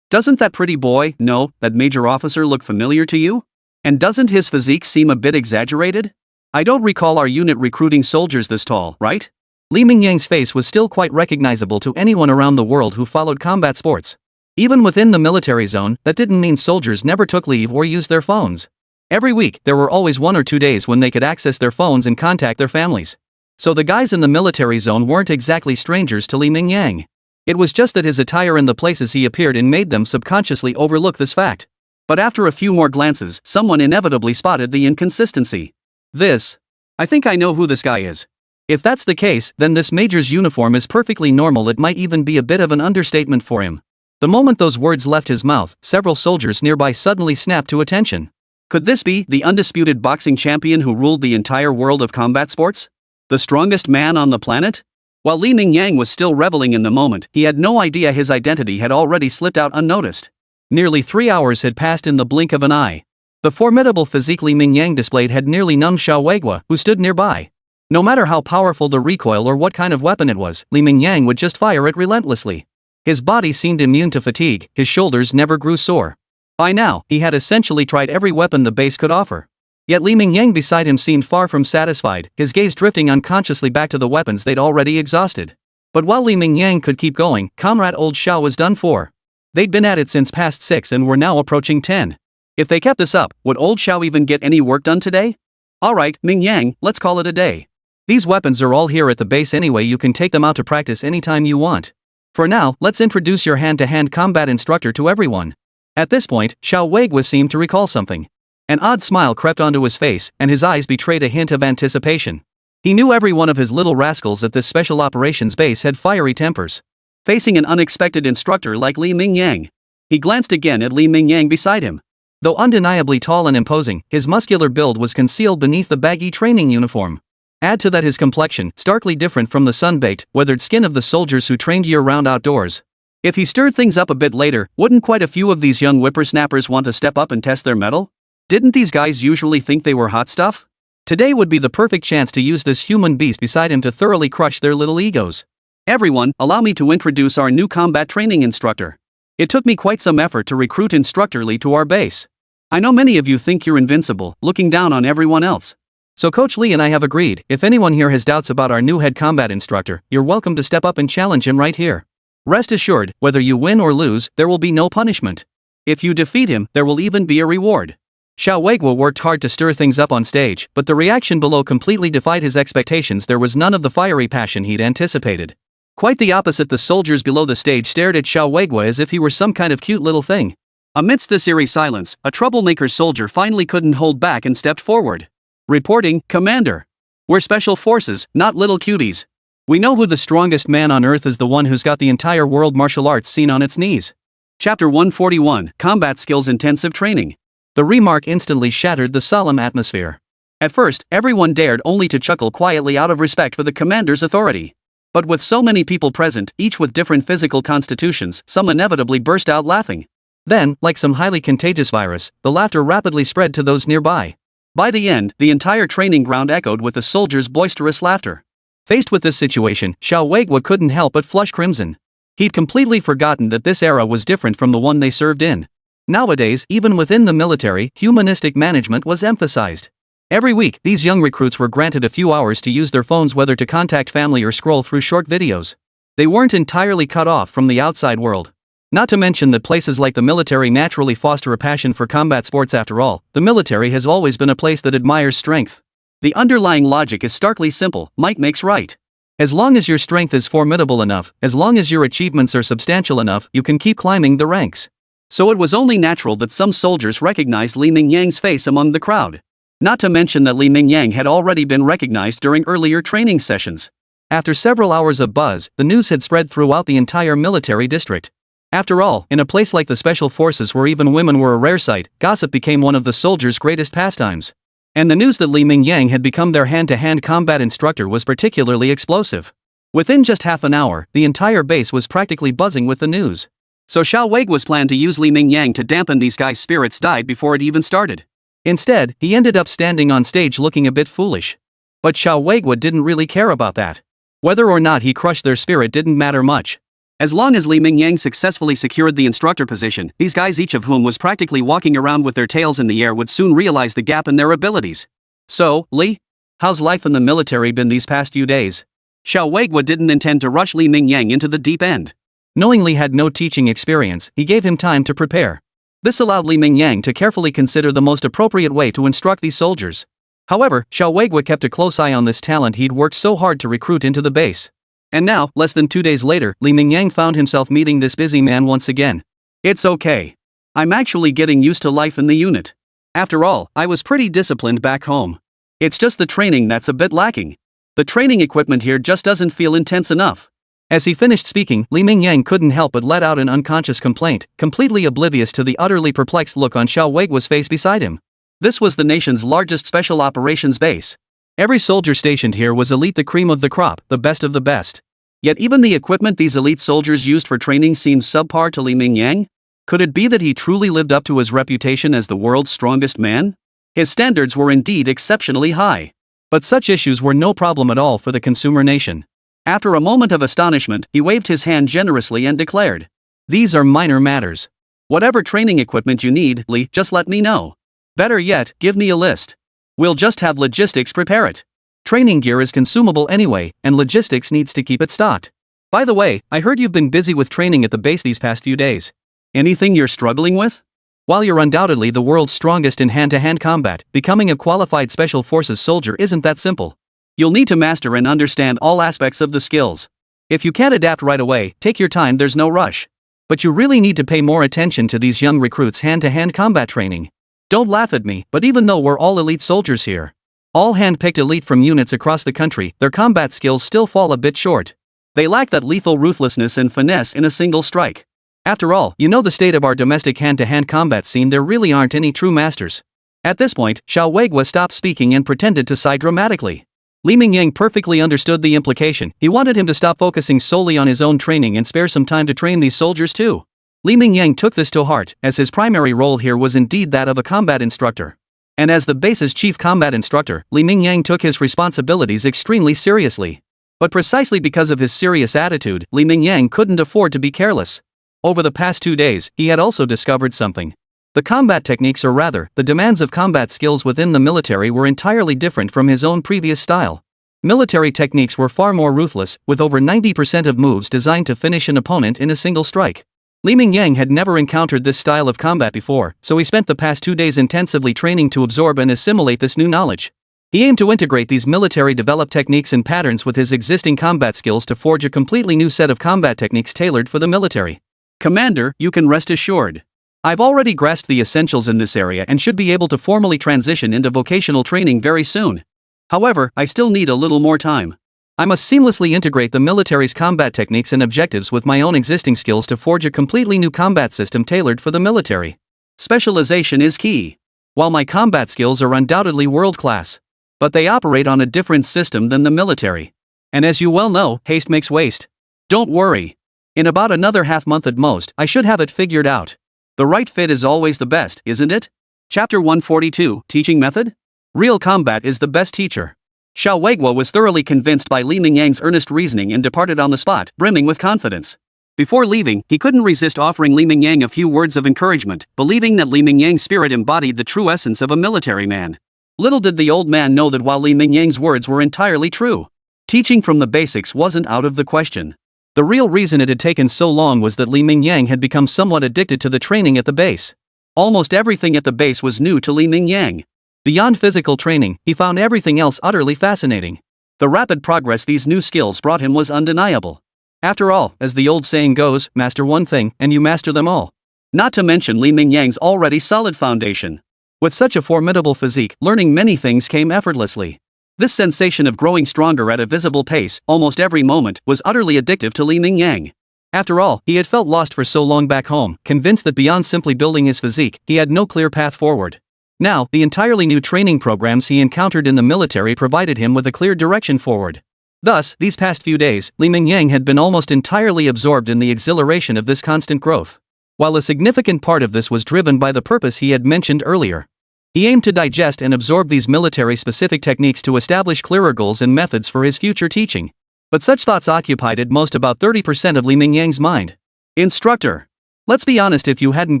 Doesn't that pretty boy, no, that major officer look familiar to you? And doesn't his physique seem a bit exaggerated? I don't recall our unit recruiting soldiers this tall, right? Li Mingyang's face was still quite recognizable to anyone around the world who followed combat sports. Even within the military zone, that didn't mean soldiers never took leave or used their phones. Every week, there were always 1 or 2 days when they could access their phones and contact their families. So the guys in the military zone weren't exactly strangers to Li Mingyang. It was just that his attire and the places he appeared in made them subconsciously overlook this fact. But after a few more glances, someone inevitably spotted the inconsistency. I think I know who this guy is. If that's the case, then this major's uniform is perfectly normal. It might even be a bit of an understatement for him. The moment those words left his mouth, several soldiers nearby suddenly snapped to attention. Could this be the undisputed boxing champion who ruled the entire world of combat sports? The strongest man on the planet? While Li Mingyang was still reveling in the moment, he had no idea his identity had already slipped out unnoticed. Nearly 3 hours had passed in the blink of an eye. The formidable physique Li Mingyang displayed had nearly numbed Xiao Weigua, who stood nearby. No matter how powerful the recoil or what kind of weapon it was, Li Mingyang would just fire it relentlessly. His body seemed immune to fatigue, his shoulders never grew sore. By now, he had essentially tried every weapon the base could offer. Yet Li Mingyang beside him seemed far from satisfied, his gaze drifting unconsciously back to the weapons they'd already exhausted. But while Li Mingyang could keep going, comrade old Xiao was done for. They'd been at it since past 6 and were now approaching 10. If they kept this up, would old Xiao even get any work done today? Alright, Mingyang, let's call it a day. These weapons are all here at the base anyway, you can take them out to practice anytime you want. For now, let's introduce your hand-to-hand combat instructor to everyone. At this point, Xiao Weigua seemed to recall something. An odd smile crept onto his face, and his eyes betrayed a hint of anticipation. He knew every one of his little rascals at this special operations base had fiery tempers. Facing an unexpected instructor like Li Mingyang, he glanced again at Li Mingyang beside him. Though undeniably tall and imposing, his muscular build was concealed beneath the baggy training uniform. Add to that his complexion, starkly different from the sun-baked, weathered skin of the soldiers who trained year-round outdoors. If he stirred things up a bit later, wouldn't quite a few of these young whippersnappers want to step up and test their mettle? Didn't these guys usually think they were hot stuff? Today would be the perfect chance to use this human beast beside him to thoroughly crush their little egos. Everyone, allow me to introduce our new combat training instructor. It took me quite some effort to recruit Instructor Li to our base. I know many of you think you're invincible, looking down on everyone else. So Coach Li and I have agreed, if anyone here has doubts about our new head combat instructor, you're welcome to step up and challenge him right here. Rest assured, whether you win or lose, there will be no punishment. If you defeat him, there will even be a reward. Xiao Weigua worked hard to stir things up on stage, but the reaction below completely defied his expectations. There was none of the fiery passion he'd anticipated. Quite the opposite, the soldiers below the stage stared at Xiao Weigua as if he were some kind of cute little thing. Amidst this eerie silence, a troublemaker soldier finally couldn't hold back and stepped forward. Reporting, Commander. We're special forces, not little cuties. We know who the strongest man on earth is, the one who's got the entire world martial arts scene on its knees. Chapter 141, Combat Skills Intensive Training. The remark instantly shattered the solemn atmosphere. At first, everyone dared only to chuckle quietly out of respect for the commander's authority. But with so many people present, each with different physical constitutions, some inevitably burst out laughing. Then, like some highly contagious virus, the laughter rapidly spread to those nearby. By the end, the entire training ground echoed with the soldiers' boisterous laughter. Faced with this situation, Xiao Weigua couldn't help but flush crimson. He'd completely forgotten that this era was different from the one they served in. Nowadays, even within the military, humanistic management was emphasized. Every week, these young recruits were granted a few hours to use their phones, whether to contact family or scroll through short videos. They weren't entirely cut off from the outside world. Not to mention that places like the military naturally foster a passion for combat sports. After all, the military has always been a place that admires strength. The underlying logic is starkly simple: might makes right. As long as your strength is formidable enough, as long as your achievements are substantial enough, you can keep climbing the ranks. So it was only natural that some soldiers recognized Li Mingyang's face among the crowd. Not to mention that Li Mingyang had already been recognized during earlier training sessions. After several hours of buzz, the news had spread throughout the entire military district. After all, in a place like the Special Forces where even women were a rare sight, gossip became one of the soldiers' greatest pastimes. And the news that Li Mingyang had become their hand-to-hand combat instructor was particularly explosive. Within just half an hour, the entire base was practically buzzing with the news. So Xiao Weigua's plan to use Li Mingyang to dampen these guys' spirits died before it even started. Instead, he ended up standing on stage looking a bit foolish. But Xiao Weigua didn't really care about that. Whether or not he crushed their spirit didn't matter much. As long as Li Mingyang successfully secured the instructor position, these guys, each of whom was practically walking around with their tails in the air, would soon realize the gap in their abilities. So, Li? How's life in the military been these past few days? Xiao Weigua didn't intend to rush Li Mingyang into the deep end. Knowing Li had no teaching experience, he gave him time to prepare. This allowed Li Mingyang to carefully consider the most appropriate way to instruct these soldiers. However, Xiao Weigua kept a close eye on this talent he'd worked so hard to recruit into the base. And now, less than 2 days later, Li Mingyang found himself meeting this busy man once again. It's okay. I'm actually getting used to life in the unit. After all, I was pretty disciplined back home. It's just the training that's a bit lacking. The training equipment here just doesn't feel intense enough. As he finished speaking, Li Mingyang couldn't help but let out an unconscious complaint, completely oblivious to the utterly perplexed look on Xiao Weigua's face beside him. This was the nation's largest special operations base. Every soldier stationed here was elite, the cream of the crop, the best of the best. Yet even the equipment these elite soldiers used for training seemed subpar to Li Mingyang. Could it be that he truly lived up to his reputation as the world's strongest man? His standards were indeed exceptionally high. But such issues were no problem at all for the consumer nation. After a moment of astonishment, he waved his hand generously and declared, "These are minor matters. Whatever training equipment you need, Li, just let me know. Better yet, give me a list. We'll just have logistics prepare it. Training gear is consumable anyway, and logistics needs to keep it stocked. By the way, I heard you've been busy with training at the base these past few days. Anything you're struggling with? While you're undoubtedly the world's strongest in hand-to-hand combat, becoming a qualified special forces soldier isn't that simple. You'll need to master and understand all aspects of the skills. If you can't adapt right away, take your time, there's no rush. But you really need to pay more attention to these young recruits' hand-to-hand combat training. Don't laugh at me, but even though we're all elite soldiers here, all hand-picked elite from units across the country, their combat skills still fall a bit short. They lack that lethal ruthlessness and finesse in a single strike. After all, you know the state of our domestic hand-to-hand combat scene, there really aren't any true masters." At this point, Xiao Weigua stopped speaking and pretended to sigh dramatically. Li Mingyang perfectly understood the implication. He wanted him to stop focusing solely on his own training and spare some time to train these soldiers too. Li Mingyang took this to heart, as his primary role here was indeed that of a combat instructor. And as the base's chief combat instructor, Li Mingyang took his responsibilities extremely seriously. But precisely because of his serious attitude, Li Mingyang couldn't afford to be careless. Over the past 2 days, he had also discovered something. The combat techniques, or rather, the demands of combat skills within the military, were entirely different from his own previous style. Military techniques were far more ruthless, with over 90% of moves designed to finish an opponent in a single strike. Li Mingyang had never encountered this style of combat before, so he spent the past 2 days intensively training to absorb and assimilate this new knowledge. He aimed to integrate these military-developed techniques and patterns with his existing combat skills to forge a completely new set of combat techniques tailored for the military. "Commander, you can rest assured. I've already grasped the essentials in this area and should be able to formally transition into vocational training very soon. However, I still need a little more time. I must seamlessly integrate the military's combat techniques and objectives with my own existing skills to forge a completely new combat system tailored for the military. Specialization is key. While my combat skills are undoubtedly world-class, but they operate on a different system than the military. And as you well know, haste makes waste. Don't worry. In about another half-month at most, I should have it figured out. The right fit is always the best, isn't it?" Chapter 142, Teaching Method? Real combat is the best teacher. Xiao Weigua was thoroughly convinced by Li Mingyang's earnest reasoning and departed on the spot, brimming with confidence. Before leaving, he couldn't resist offering Li Mingyang a few words of encouragement, believing that Li Mingyang's spirit embodied the true essence of a military man. Little did the old man know that while Li Mingyang's words were entirely true, teaching from the basics wasn't out of the question. The real reason it had taken so long was that Li Mingyang had become somewhat addicted to the training at the base. Almost everything at the base was new to Li Mingyang. Beyond physical training, he found everything else utterly fascinating. The rapid progress these new skills brought him was undeniable. After all, as the old saying goes, master one thing, and you master them all. Not to mention Li Mingyang's already solid foundation. With such a formidable physique, learning many things came effortlessly. This sensation of growing stronger at a visible pace, almost every moment, was utterly addictive to Li Mingyang. After all, he had felt lost for so long back home, convinced that beyond simply building his physique, he had no clear path forward. Now, the entirely new training programs he encountered in the military provided him with a clear direction forward. Thus, these past few days, Li Mingyang had been almost entirely absorbed in the exhilaration of this constant growth. While a significant part of this was driven by the purpose he had mentioned earlier. He aimed to digest and absorb these military-specific techniques to establish clearer goals and methods for his future teaching. But such thoughts occupied at most about 30% of Li Mingyang's mind. Instructor. Let's be honest, if you hadn't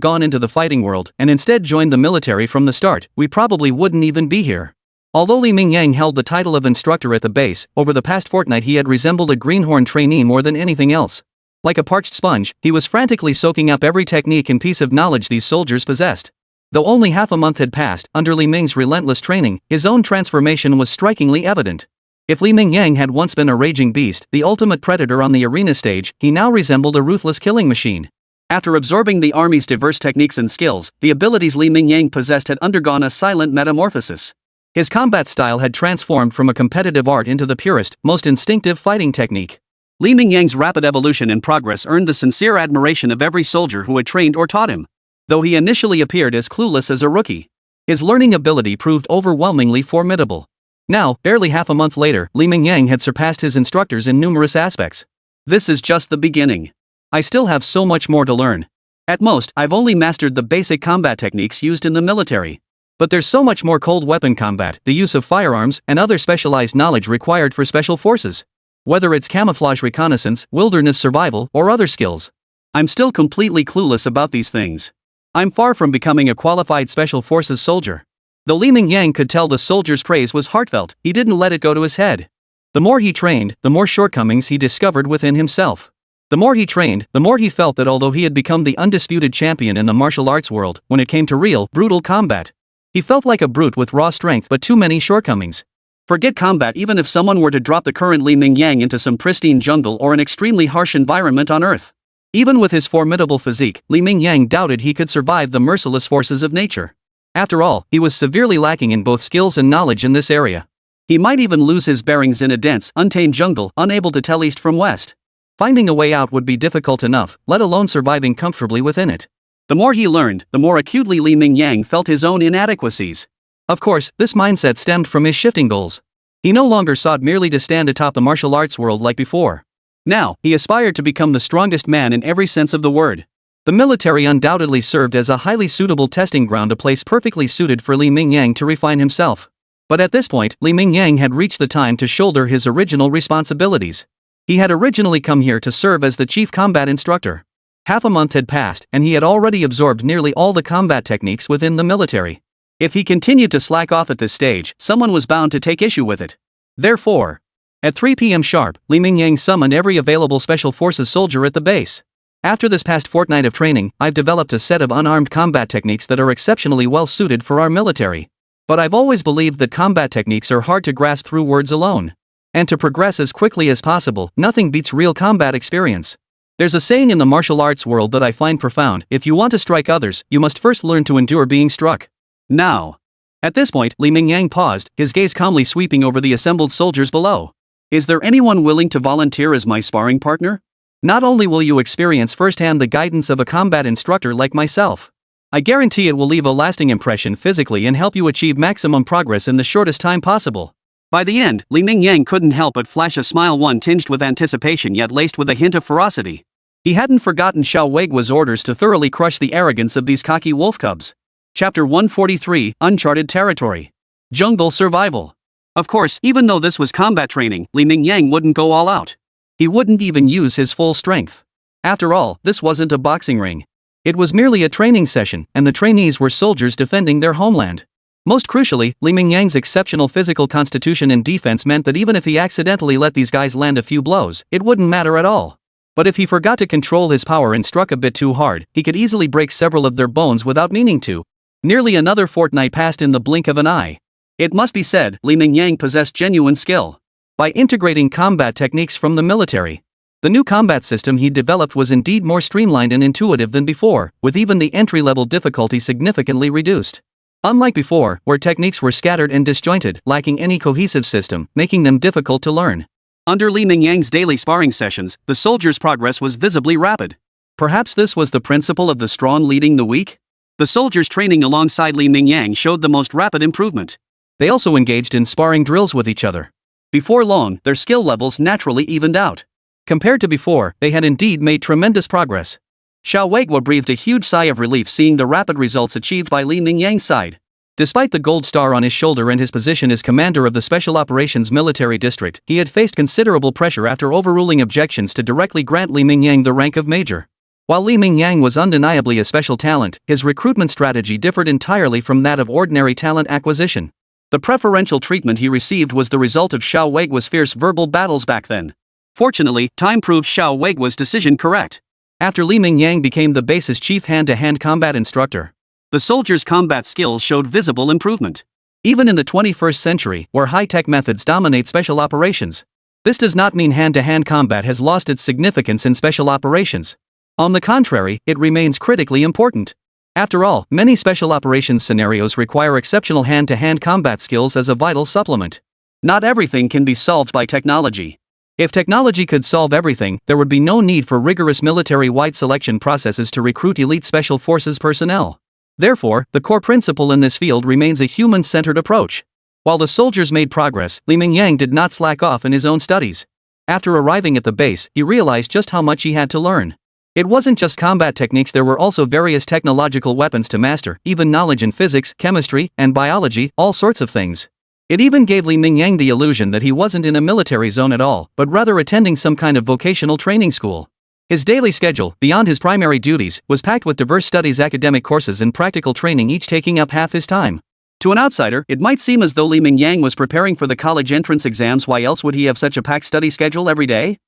gone into the fighting world and instead joined the military from the start, we probably wouldn't even be here. Although Li Mingyang held the title of instructor at the base, over the past fortnight he had resembled a greenhorn trainee more than anything else. Like a parched sponge, he was frantically soaking up every technique and piece of knowledge these soldiers possessed. Though only half a month had passed, under Li Ming's relentless training, his own transformation was strikingly evident. If Li Mingyang had once been a raging beast, the ultimate predator on the arena stage, he now resembled a ruthless killing machine. After absorbing the army's diverse techniques and skills, the abilities Li Mingyang possessed had undergone a silent metamorphosis. His combat style had transformed from a competitive art into the purest, most instinctive fighting technique. Li Mingyang's rapid evolution and progress earned the sincere admiration of every soldier who had trained or taught him. Though he initially appeared as clueless as a rookie, his learning ability proved overwhelmingly formidable. Now, barely half a month later, Li Mingyang had surpassed his instructors in numerous aspects. This is just the beginning. I still have so much more to learn. At most, I've only mastered the basic combat techniques used in the military. But there's so much more cold weapon combat, the use of firearms, and other specialized knowledge required for special forces. Whether it's camouflage reconnaissance, wilderness survival, or other skills. I'm still completely clueless about these things. I'm far from becoming a qualified special forces soldier. Though Li Mingyang could tell the soldier's praise was heartfelt, he didn't let it go to his head. The more he trained, the more shortcomings he discovered within himself. The more he trained, the more he felt that although he had become the undisputed champion in the martial arts world, when it came to real, brutal combat, he felt like a brute with raw strength but too many shortcomings. Forget combat, even if someone were to drop the current Li Mingyang into some pristine jungle or an extremely harsh environment on Earth. Even with his formidable physique, Li Mingyang doubted he could survive the merciless forces of nature. After all, he was severely lacking in both skills and knowledge in this area. He might even lose his bearings in a dense, untamed jungle, unable to tell east from west. Finding a way out would be difficult enough, let alone surviving comfortably within it. The more he learned, the more acutely Li Mingyang felt his own inadequacies. Of course, this mindset stemmed from his shifting goals. He no longer sought merely to stand atop the martial arts world like before. Now, he aspired to become the strongest man in every sense of the word. The military undoubtedly served as a highly suitable testing ground, a place perfectly suited for Li Mingyang to refine himself. But at this point, Li Mingyang had reached the time to shoulder his original responsibilities. He had originally come here to serve as the chief combat instructor. Half a month had passed, and he had already absorbed nearly all the combat techniques within the military. If he continued to slack off at this stage, someone was bound to take issue with it. Therefore, at 3 p.m. sharp, Li Mingyang summoned every available special forces soldier at the base. After this past fortnight of training, I've developed a set of unarmed combat techniques that are exceptionally well suited for our military. But I've always believed that combat techniques are hard to grasp through words alone. And to progress as quickly as possible, nothing beats real combat experience. There's a saying in the martial arts world that I find profound: if you want to strike others, you must first learn to endure being struck. Now. At this point, Li Mingyang paused, his gaze calmly sweeping over the assembled soldiers below. Is there anyone willing to volunteer as my sparring partner? Not only will you experience firsthand the guidance of a combat instructor like myself, I guarantee it will leave a lasting impression physically and help you achieve maximum progress in the shortest time possible. By the end, Li Mingyang couldn't help but flash a smile, one tinged with anticipation yet laced with a hint of ferocity. He hadn't forgotten Xiao Weiguo's orders to thoroughly crush the arrogance of these cocky wolf cubs. Chapter 143, Uncharted Territory. Jungle Survival. Of course, even though this was combat training, Li Mingyang wouldn't go all out. He wouldn't even use his full strength. After all, this wasn't a boxing ring. It was merely a training session, and the trainees were soldiers defending their homeland. Most crucially, Li Mingyang's exceptional physical constitution and defense meant that even if he accidentally let these guys land a few blows, it wouldn't matter at all. But if he forgot to control his power and struck a bit too hard, he could easily break several of their bones without meaning to. Nearly another fortnight passed in the blink of an eye. It must be said, Li Mingyang possessed genuine skill. By integrating combat techniques from the military, the new combat system he developed was indeed more streamlined and intuitive than before, with even the entry-level difficulty significantly reduced. Unlike before, where techniques were scattered and disjointed, lacking any cohesive system, making them difficult to learn. Under Li Mingyang's daily sparring sessions, the soldiers' progress was visibly rapid. Perhaps this was the principle of the strong leading the weak? The soldiers training alongside Li Mingyang showed the most rapid improvement. They also engaged in sparring drills with each other. Before long, their skill levels naturally evened out. Compared to before, they had indeed made tremendous progress. Xiao Weiguo breathed a huge sigh of relief seeing the rapid results achieved by Li Mingyang's side. Despite the gold star on his shoulder and his position as commander of the Special Operations Military District, he had faced considerable pressure after overruling objections to directly grant Li Mingyang the rank of major. While Li Mingyang was undeniably a special talent, his recruitment strategy differed entirely from that of ordinary talent acquisition. The preferential treatment he received was the result of Xiao Weiguo's fierce verbal battles back then. Fortunately, time proved Xiao Weiguo's decision correct. After Li Mingyang became the base's chief hand-to-hand combat instructor, the soldiers' combat skills showed visible improvement. Even in the 21st century, where high-tech methods dominate special operations, this does not mean hand-to-hand combat has lost its significance in special operations. On the contrary, it remains critically important. After all, many special operations scenarios require exceptional hand-to-hand combat skills as a vital supplement. Not everything can be solved by technology. If technology could solve everything, there would be no need for rigorous military-wide selection processes to recruit elite special forces personnel. Therefore, the core principle in this field remains a human-centered approach. While the soldiers made progress, Li Mingyang did not slack off in his own studies. After arriving at the base, he realized just how much he had to learn. It wasn't just combat techniques, there were also various technological weapons to master, even knowledge in physics, chemistry, and biology, all sorts of things. It even gave Li Mingyang the illusion that he wasn't in a military zone at all, but rather attending some kind of vocational training school. His daily schedule, beyond his primary duties, was packed with diverse studies, academic courses and practical training, each taking up half his time. To an outsider, it might seem as though Li Mingyang was preparing for the college entrance exams. Why else would he have such a packed study schedule every day?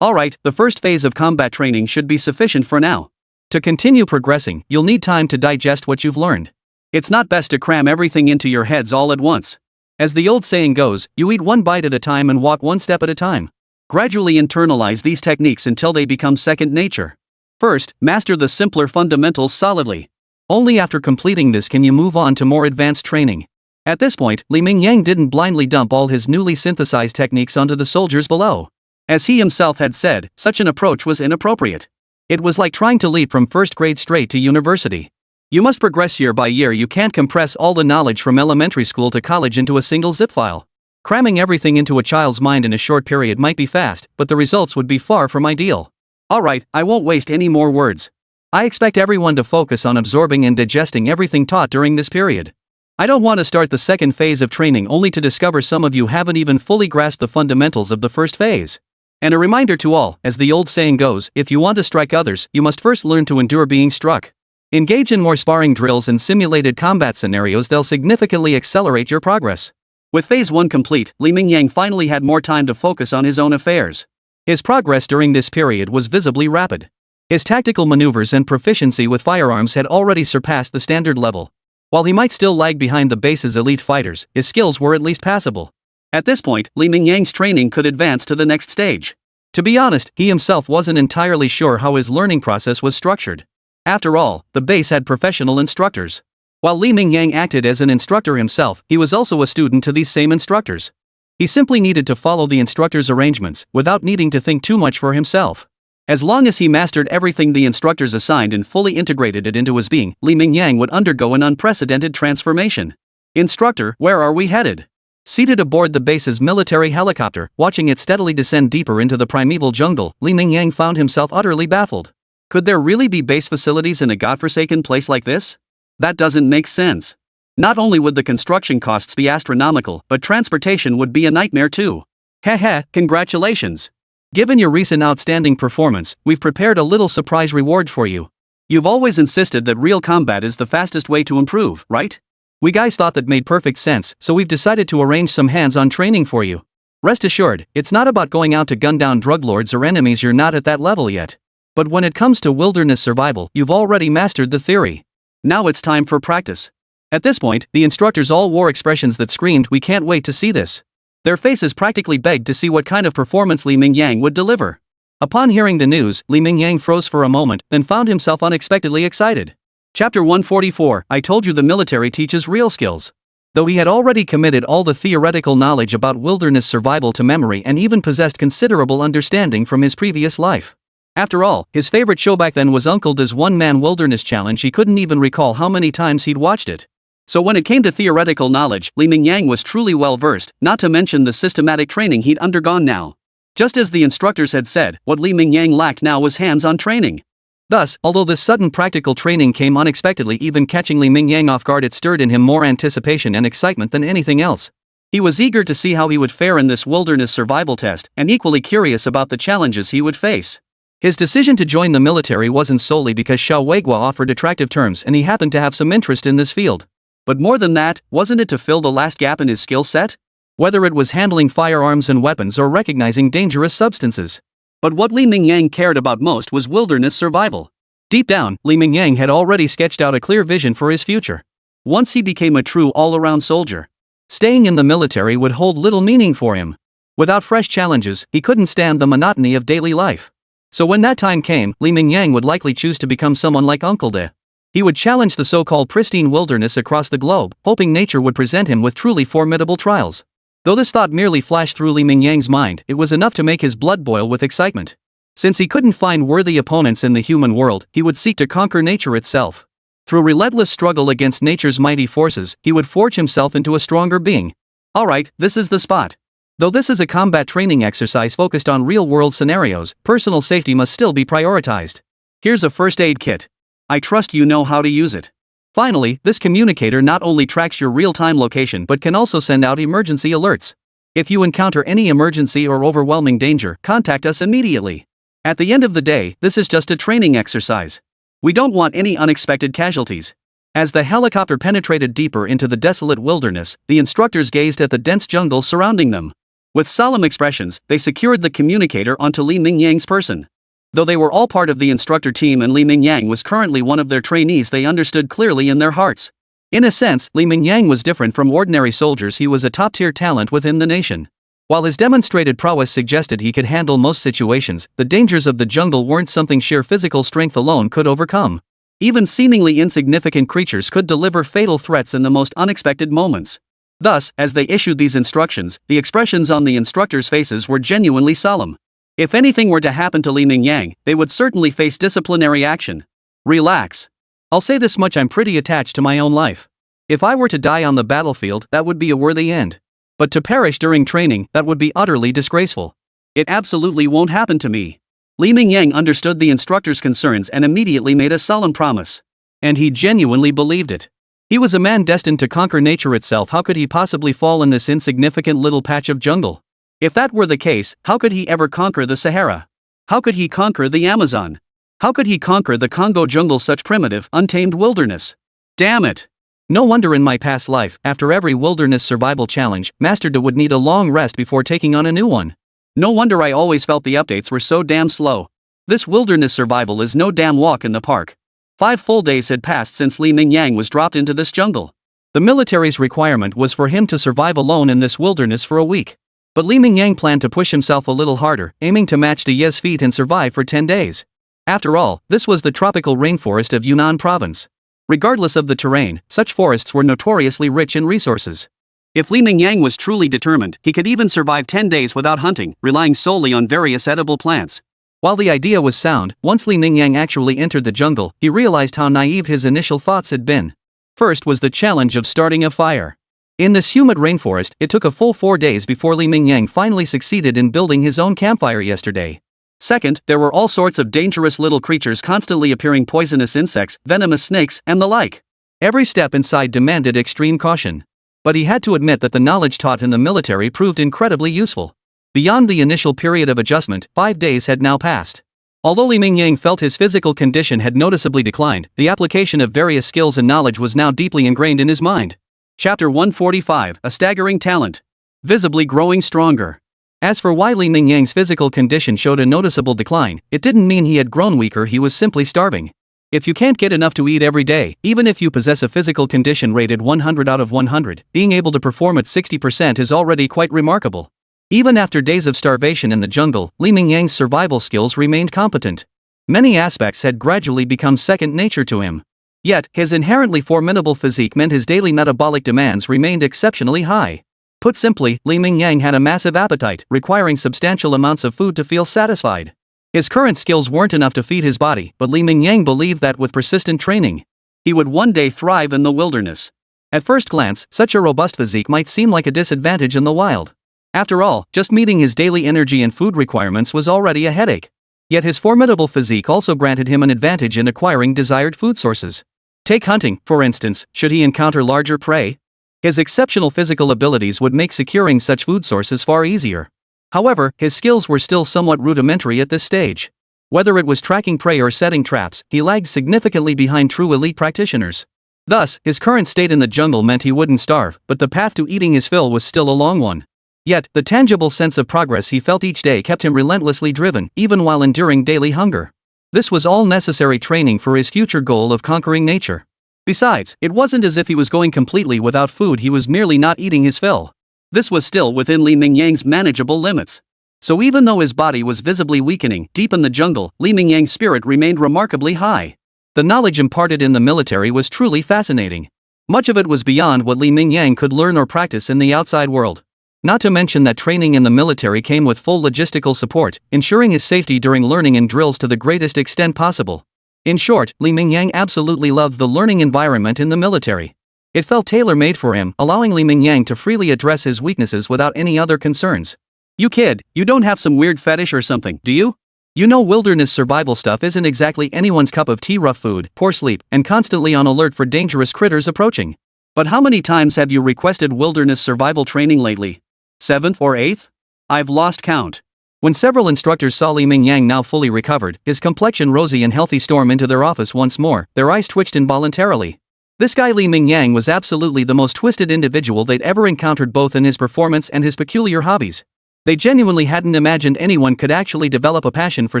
Alright, the first phase of combat training should be sufficient for now. To continue progressing, you'll need time to digest what you've learned. It's not best to cram everything into your heads all at once. As the old saying goes, you eat one bite at a time and walk one step at a time. Gradually internalize these techniques until they become second nature. First, master the simpler fundamentals solidly. Only after completing this can you move on to more advanced training. At this point, Li Mingyang didn't blindly dump all his newly synthesized techniques onto the soldiers below. As he himself had said, such an approach was inappropriate. It was like trying to leap from first grade straight to university. You must progress year by year. You can't compress all the knowledge from elementary school to college into a single zip file. Cramming everything into a child's mind in a short period might be fast, but the results would be far from ideal. Alright, I won't waste any more words. I expect everyone to focus on absorbing and digesting everything taught during this period. I don't want to start the second phase of training only to discover some of you haven't even fully grasped the fundamentals of the first phase. And a reminder to all, as the old saying goes, if you want to strike others, you must first learn to endure being struck. Engage in more sparring drills and simulated combat scenarios. They'll significantly accelerate your progress. With Phase 1 complete, Li Mingyang finally had more time to focus on his own affairs. His progress during this period was visibly rapid. His tactical maneuvers and proficiency with firearms had already surpassed the standard level. While he might still lag behind the base's elite fighters, his skills were at least passable. At this point, Li Mingyang's training could advance to the next stage. To be honest, he himself wasn't entirely sure how his learning process was structured. After all, the base had professional instructors. While Li Mingyang acted as an instructor himself, he was also a student to these same instructors. He simply needed to follow the instructor's arrangements, without needing to think too much for himself. As long as he mastered everything the instructors assigned and fully integrated it into his being, Li Mingyang would undergo an unprecedented transformation. Instructor, where are we headed? Seated aboard the base's military helicopter, watching it steadily descend deeper into the primeval jungle, Li Mingyang found himself utterly baffled. Could there really be base facilities in a godforsaken place like this? That doesn't make sense. Not only would the construction costs be astronomical, but transportation would be a nightmare too. Heh, congratulations. Given your recent outstanding performance, we've prepared a little surprise reward for you. You've always insisted that real combat is the fastest way to improve, right? We guys thought that made perfect sense, so we've decided to arrange some hands-on training for you. Rest assured, it's not about going out to gun down drug lords or enemies. You're not at that level yet. But when it comes to wilderness survival, you've already mastered the theory. Now it's time for practice. At this point, the instructors all wore expressions that screamed, "We can't wait to see this." Their faces practically begged to see what kind of performance Li Mingyang would deliver. Upon hearing the news, Li Mingyang froze for a moment, then found himself unexpectedly excited. Chapter 144, I told you the military teaches real skills. Though he had already committed all the theoretical knowledge about wilderness survival to memory and even possessed considerable understanding from his previous life. After all, his favorite show back then was Uncle D's one-man wilderness challenge. He couldn't even recall how many times he'd watched it. So when it came to theoretical knowledge, Li Mingyang was truly well versed, not to mention the systematic training he'd undergone now. Just as the instructors had said, what Li Mingyang lacked now was hands-on training. Thus, although this sudden practical training came unexpectedly, even catching Li Mingyang off guard, it stirred in him more anticipation and excitement than anything else. He was eager to see how he would fare in this wilderness survival test, and equally curious about the challenges he would face. His decision to join the military wasn't solely because Xiao Weiguo offered attractive terms and he happened to have some interest in this field. But more than that, wasn't it to fill the last gap in his skill set? Whether it was handling firearms and weapons or recognizing dangerous substances. But what Li Mingyang cared about most was wilderness survival. Deep down, Li Mingyang had already sketched out a clear vision for his future. Once he became a true all-around soldier, staying in the military would hold little meaning for him. Without fresh challenges, he couldn't stand the monotony of daily life. So when that time came, Li Mingyang would likely choose to become someone like Uncle De. He would challenge the so-called pristine wilderness across the globe, hoping nature would present him with truly formidable trials. Though this thought merely flashed through Li Mingyang's mind, it was enough to make his blood boil with excitement. Since he couldn't find worthy opponents in the human world, he would seek to conquer nature itself. Through relentless struggle against nature's mighty forces, he would forge himself into a stronger being. Alright, this is the spot. Though this is a combat training exercise focused on real-world scenarios, personal safety must still be prioritized. Here's a first aid kit. I trust you know how to use it. Finally, this communicator not only tracks your real-time location but can also send out emergency alerts. If you encounter any emergency or overwhelming danger, contact us immediately. At the end of the day, this is just a training exercise. We don't want any unexpected casualties. As the helicopter penetrated deeper into the desolate wilderness, the instructors gazed at the dense jungle surrounding them. With solemn expressions, they secured the communicator onto Li Mingyang's person. Though they were all part of the instructor team and Li Mingyang was currently one of their trainees, they understood clearly in their hearts. In a sense, Li Mingyang was different from ordinary soldiers. He was a top-tier talent within the nation. While his demonstrated prowess suggested he could handle most situations, the dangers of the jungle weren't something sheer physical strength alone could overcome. Even seemingly insignificant creatures could deliver fatal threats in the most unexpected moments. Thus, as they issued these instructions, the expressions on the instructors' faces were genuinely solemn. If anything were to happen to Li Mingyang, they would certainly face disciplinary action. Relax. I'll say this much: I'm pretty attached to my own life. If I were to die on the battlefield, that would be a worthy end. But to perish during training, that would be utterly disgraceful. It absolutely won't happen to me. Li Mingyang understood the instructor's concerns and immediately made a solemn promise. And he genuinely believed it. He was a man destined to conquer nature itself. How could he possibly fall in this insignificant little patch of jungle? If that were the case, how could he ever conquer the Sahara? How could he conquer the Amazon? How could he conquer the Congo jungle, such primitive, untamed wilderness? Damn it! No wonder in my past life, after every wilderness survival challenge, Master De would need a long rest before taking on a new one. No wonder I always felt the updates were so damn slow. This wilderness survival is no damn walk in the park. 5 full days had passed since Li Mingyang was dropped into this jungle. The military's requirement was for him to survive alone in this wilderness for a week. But Li Mingyang planned to push himself a little harder, aiming to match De Ye's feat and survive for 10 days. After all, this was the tropical rainforest of Yunnan province. Regardless of the terrain, such forests were notoriously rich in resources. If Li Mingyang was truly determined, he could even survive 10 days without hunting, relying solely on various edible plants. While the idea was sound, once Li Mingyang actually entered the jungle, he realized how naive his initial thoughts had been. First was the challenge of starting a fire. In this humid rainforest, it took a full 4 days before Li Mingyang finally succeeded in building his own campfire yesterday. Second, there were all sorts of dangerous little creatures constantly appearing: poisonous insects, venomous snakes, and the like. Every step inside demanded extreme caution. But he had to admit that the knowledge taught in the military proved incredibly useful. Beyond the initial period of adjustment, 5 days had now passed. Although Li Mingyang felt his physical condition had noticeably declined, the application of various skills and knowledge was now deeply ingrained in his mind. Chapter 145: A Staggering Talent. Visibly growing stronger. As for why Li Mingyang's physical condition showed a noticeable decline, it didn't mean he had grown weaker. He was simply starving. If you can't get enough to eat every day, even if you possess a physical condition rated 100 out of 100, being able to perform at 60% is already quite remarkable. Even after days of starvation in the jungle, Li Mingyang's survival skills remained competent. Many aspects had gradually become second nature to him. Yet, his inherently formidable physique meant his daily metabolic demands remained exceptionally high. Put simply, Li Mingyang had a massive appetite, requiring substantial amounts of food to feel satisfied. His current skills weren't enough to feed his body, but Li Mingyang believed that with persistent training, he would one day thrive in the wilderness. At first glance, such a robust physique might seem like a disadvantage in the wild. After all, just meeting his daily energy and food requirements was already a headache. Yet his formidable physique also granted him an advantage in acquiring desired food sources. Take hunting, for instance. Should he encounter larger prey? His exceptional physical abilities would make securing such food sources far easier. However, his skills were still somewhat rudimentary at this stage. Whether it was tracking prey or setting traps, he lagged significantly behind true elite practitioners. Thus, his current state in the jungle meant he wouldn't starve, but the path to eating his fill was still a long one. Yet, the tangible sense of progress he felt each day kept him relentlessly driven, even while enduring daily hunger. This was all necessary training for his future goal of conquering nature. Besides, it wasn't as if he was going completely without food, he was merely not eating his fill. This was still within Li Mingyang's manageable limits. So even though his body was visibly weakening, deep in the jungle, Li Mingyang's spirit remained remarkably high. The knowledge imparted in the military was truly fascinating. Much of it was beyond what Li Mingyang could learn or practice in the outside world. Not to mention that training in the military came with full logistical support, ensuring his safety during learning and drills to the greatest extent possible. In short, Li Mingyang absolutely loved the learning environment in the military. It felt tailor-made for him, allowing Li Mingyang to freely address his weaknesses without any other concerns. You kid, you don't have some weird fetish or something, do you? You know wilderness survival stuff isn't exactly anyone's cup of tea. Rough food, poor sleep, and constantly on alert for dangerous critters approaching. But how many times have you requested wilderness survival training lately? 7th or 8th? I've lost count. When several instructors saw Li Mingyang now fully recovered, his complexion rosy and healthy, storm into their office once more, their eyes twitched involuntarily. This guy Li Mingyang was absolutely the most twisted individual they'd ever encountered, both in his performance and his peculiar hobbies. They genuinely hadn't imagined anyone could actually develop a passion for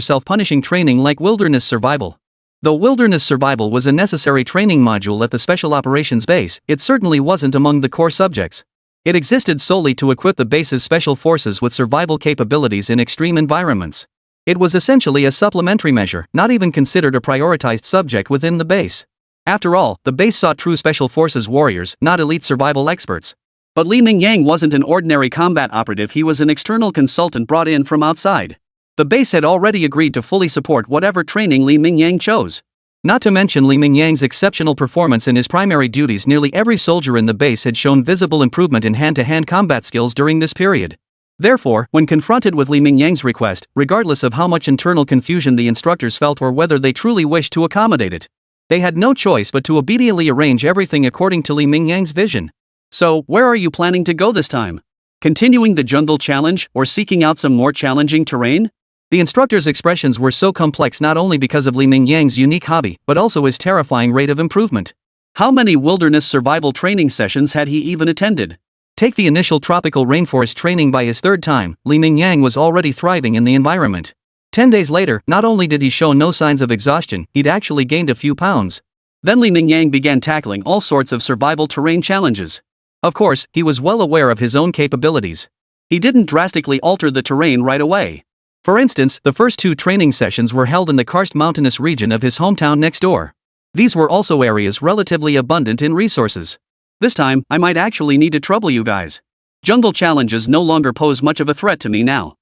self-punishing training like wilderness survival. Though wilderness survival was a necessary training module at the Special Operations Base, it certainly wasn't among the core subjects. It existed solely to equip the base's special forces with survival capabilities in extreme environments. It was essentially a supplementary measure, not even considered a prioritized subject within the base. After all, the base sought true special forces warriors, not elite survival experts. But Li Mingyang wasn't an ordinary combat operative, he was an external consultant brought in from outside. The base had already agreed to fully support whatever training Li Mingyang chose. Not to mention Li Mingyang's exceptional performance in his primary duties, nearly every soldier in the base had shown visible improvement in hand-to-hand combat skills during this period. Therefore, when confronted with Li Mingyang's request, regardless of how much internal confusion the instructors felt or whether they truly wished to accommodate it, they had no choice but to obediently arrange everything according to Li Mingyang's vision. So, where are you planning to go this time? Continuing the jungle challenge, or seeking out some more challenging terrain? The instructor's expressions were so complex not only because of Li Mingyang's unique hobby, but also his terrifying rate of improvement. How many wilderness survival training sessions had he even attended? Take the initial tropical rainforest training. By his third time, Li Mingyang was already thriving in the environment. 10 days later, not only did he show no signs of exhaustion, he'd actually gained a few pounds. Then Li Mingyang began tackling all sorts of survival terrain challenges. Of course, he was well aware of his own capabilities. He didn't drastically alter the terrain right away. For instance, the first 2 training sessions were held in the karst mountainous region of his hometown next door. These were also areas relatively abundant in resources. This time, I might actually need to trouble you guys. Jungle challenges no longer pose much of a threat to me now.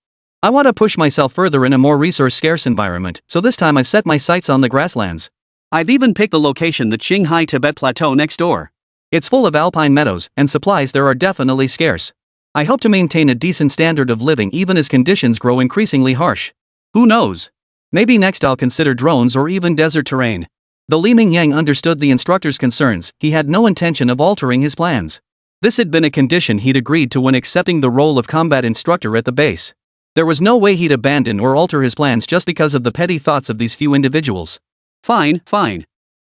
I want to push myself further in a more resource-scarce environment, so this time I've set my sights on the grasslands. I've even picked the location, the Qinghai Tibet Plateau next door. It's full of alpine meadows, and supplies there are definitely scarce. I hope to maintain a decent standard of living even as conditions grow increasingly harsh. Who knows? Maybe next I'll consider drones or even desert terrain. Though Li Mingyang understood the instructor's concerns, he had no intention of altering his plans. This had been a condition he'd agreed to when accepting the role of combat instructor at the base. There was no way he'd abandon or alter his plans just because of the petty thoughts of these few individuals. Fine.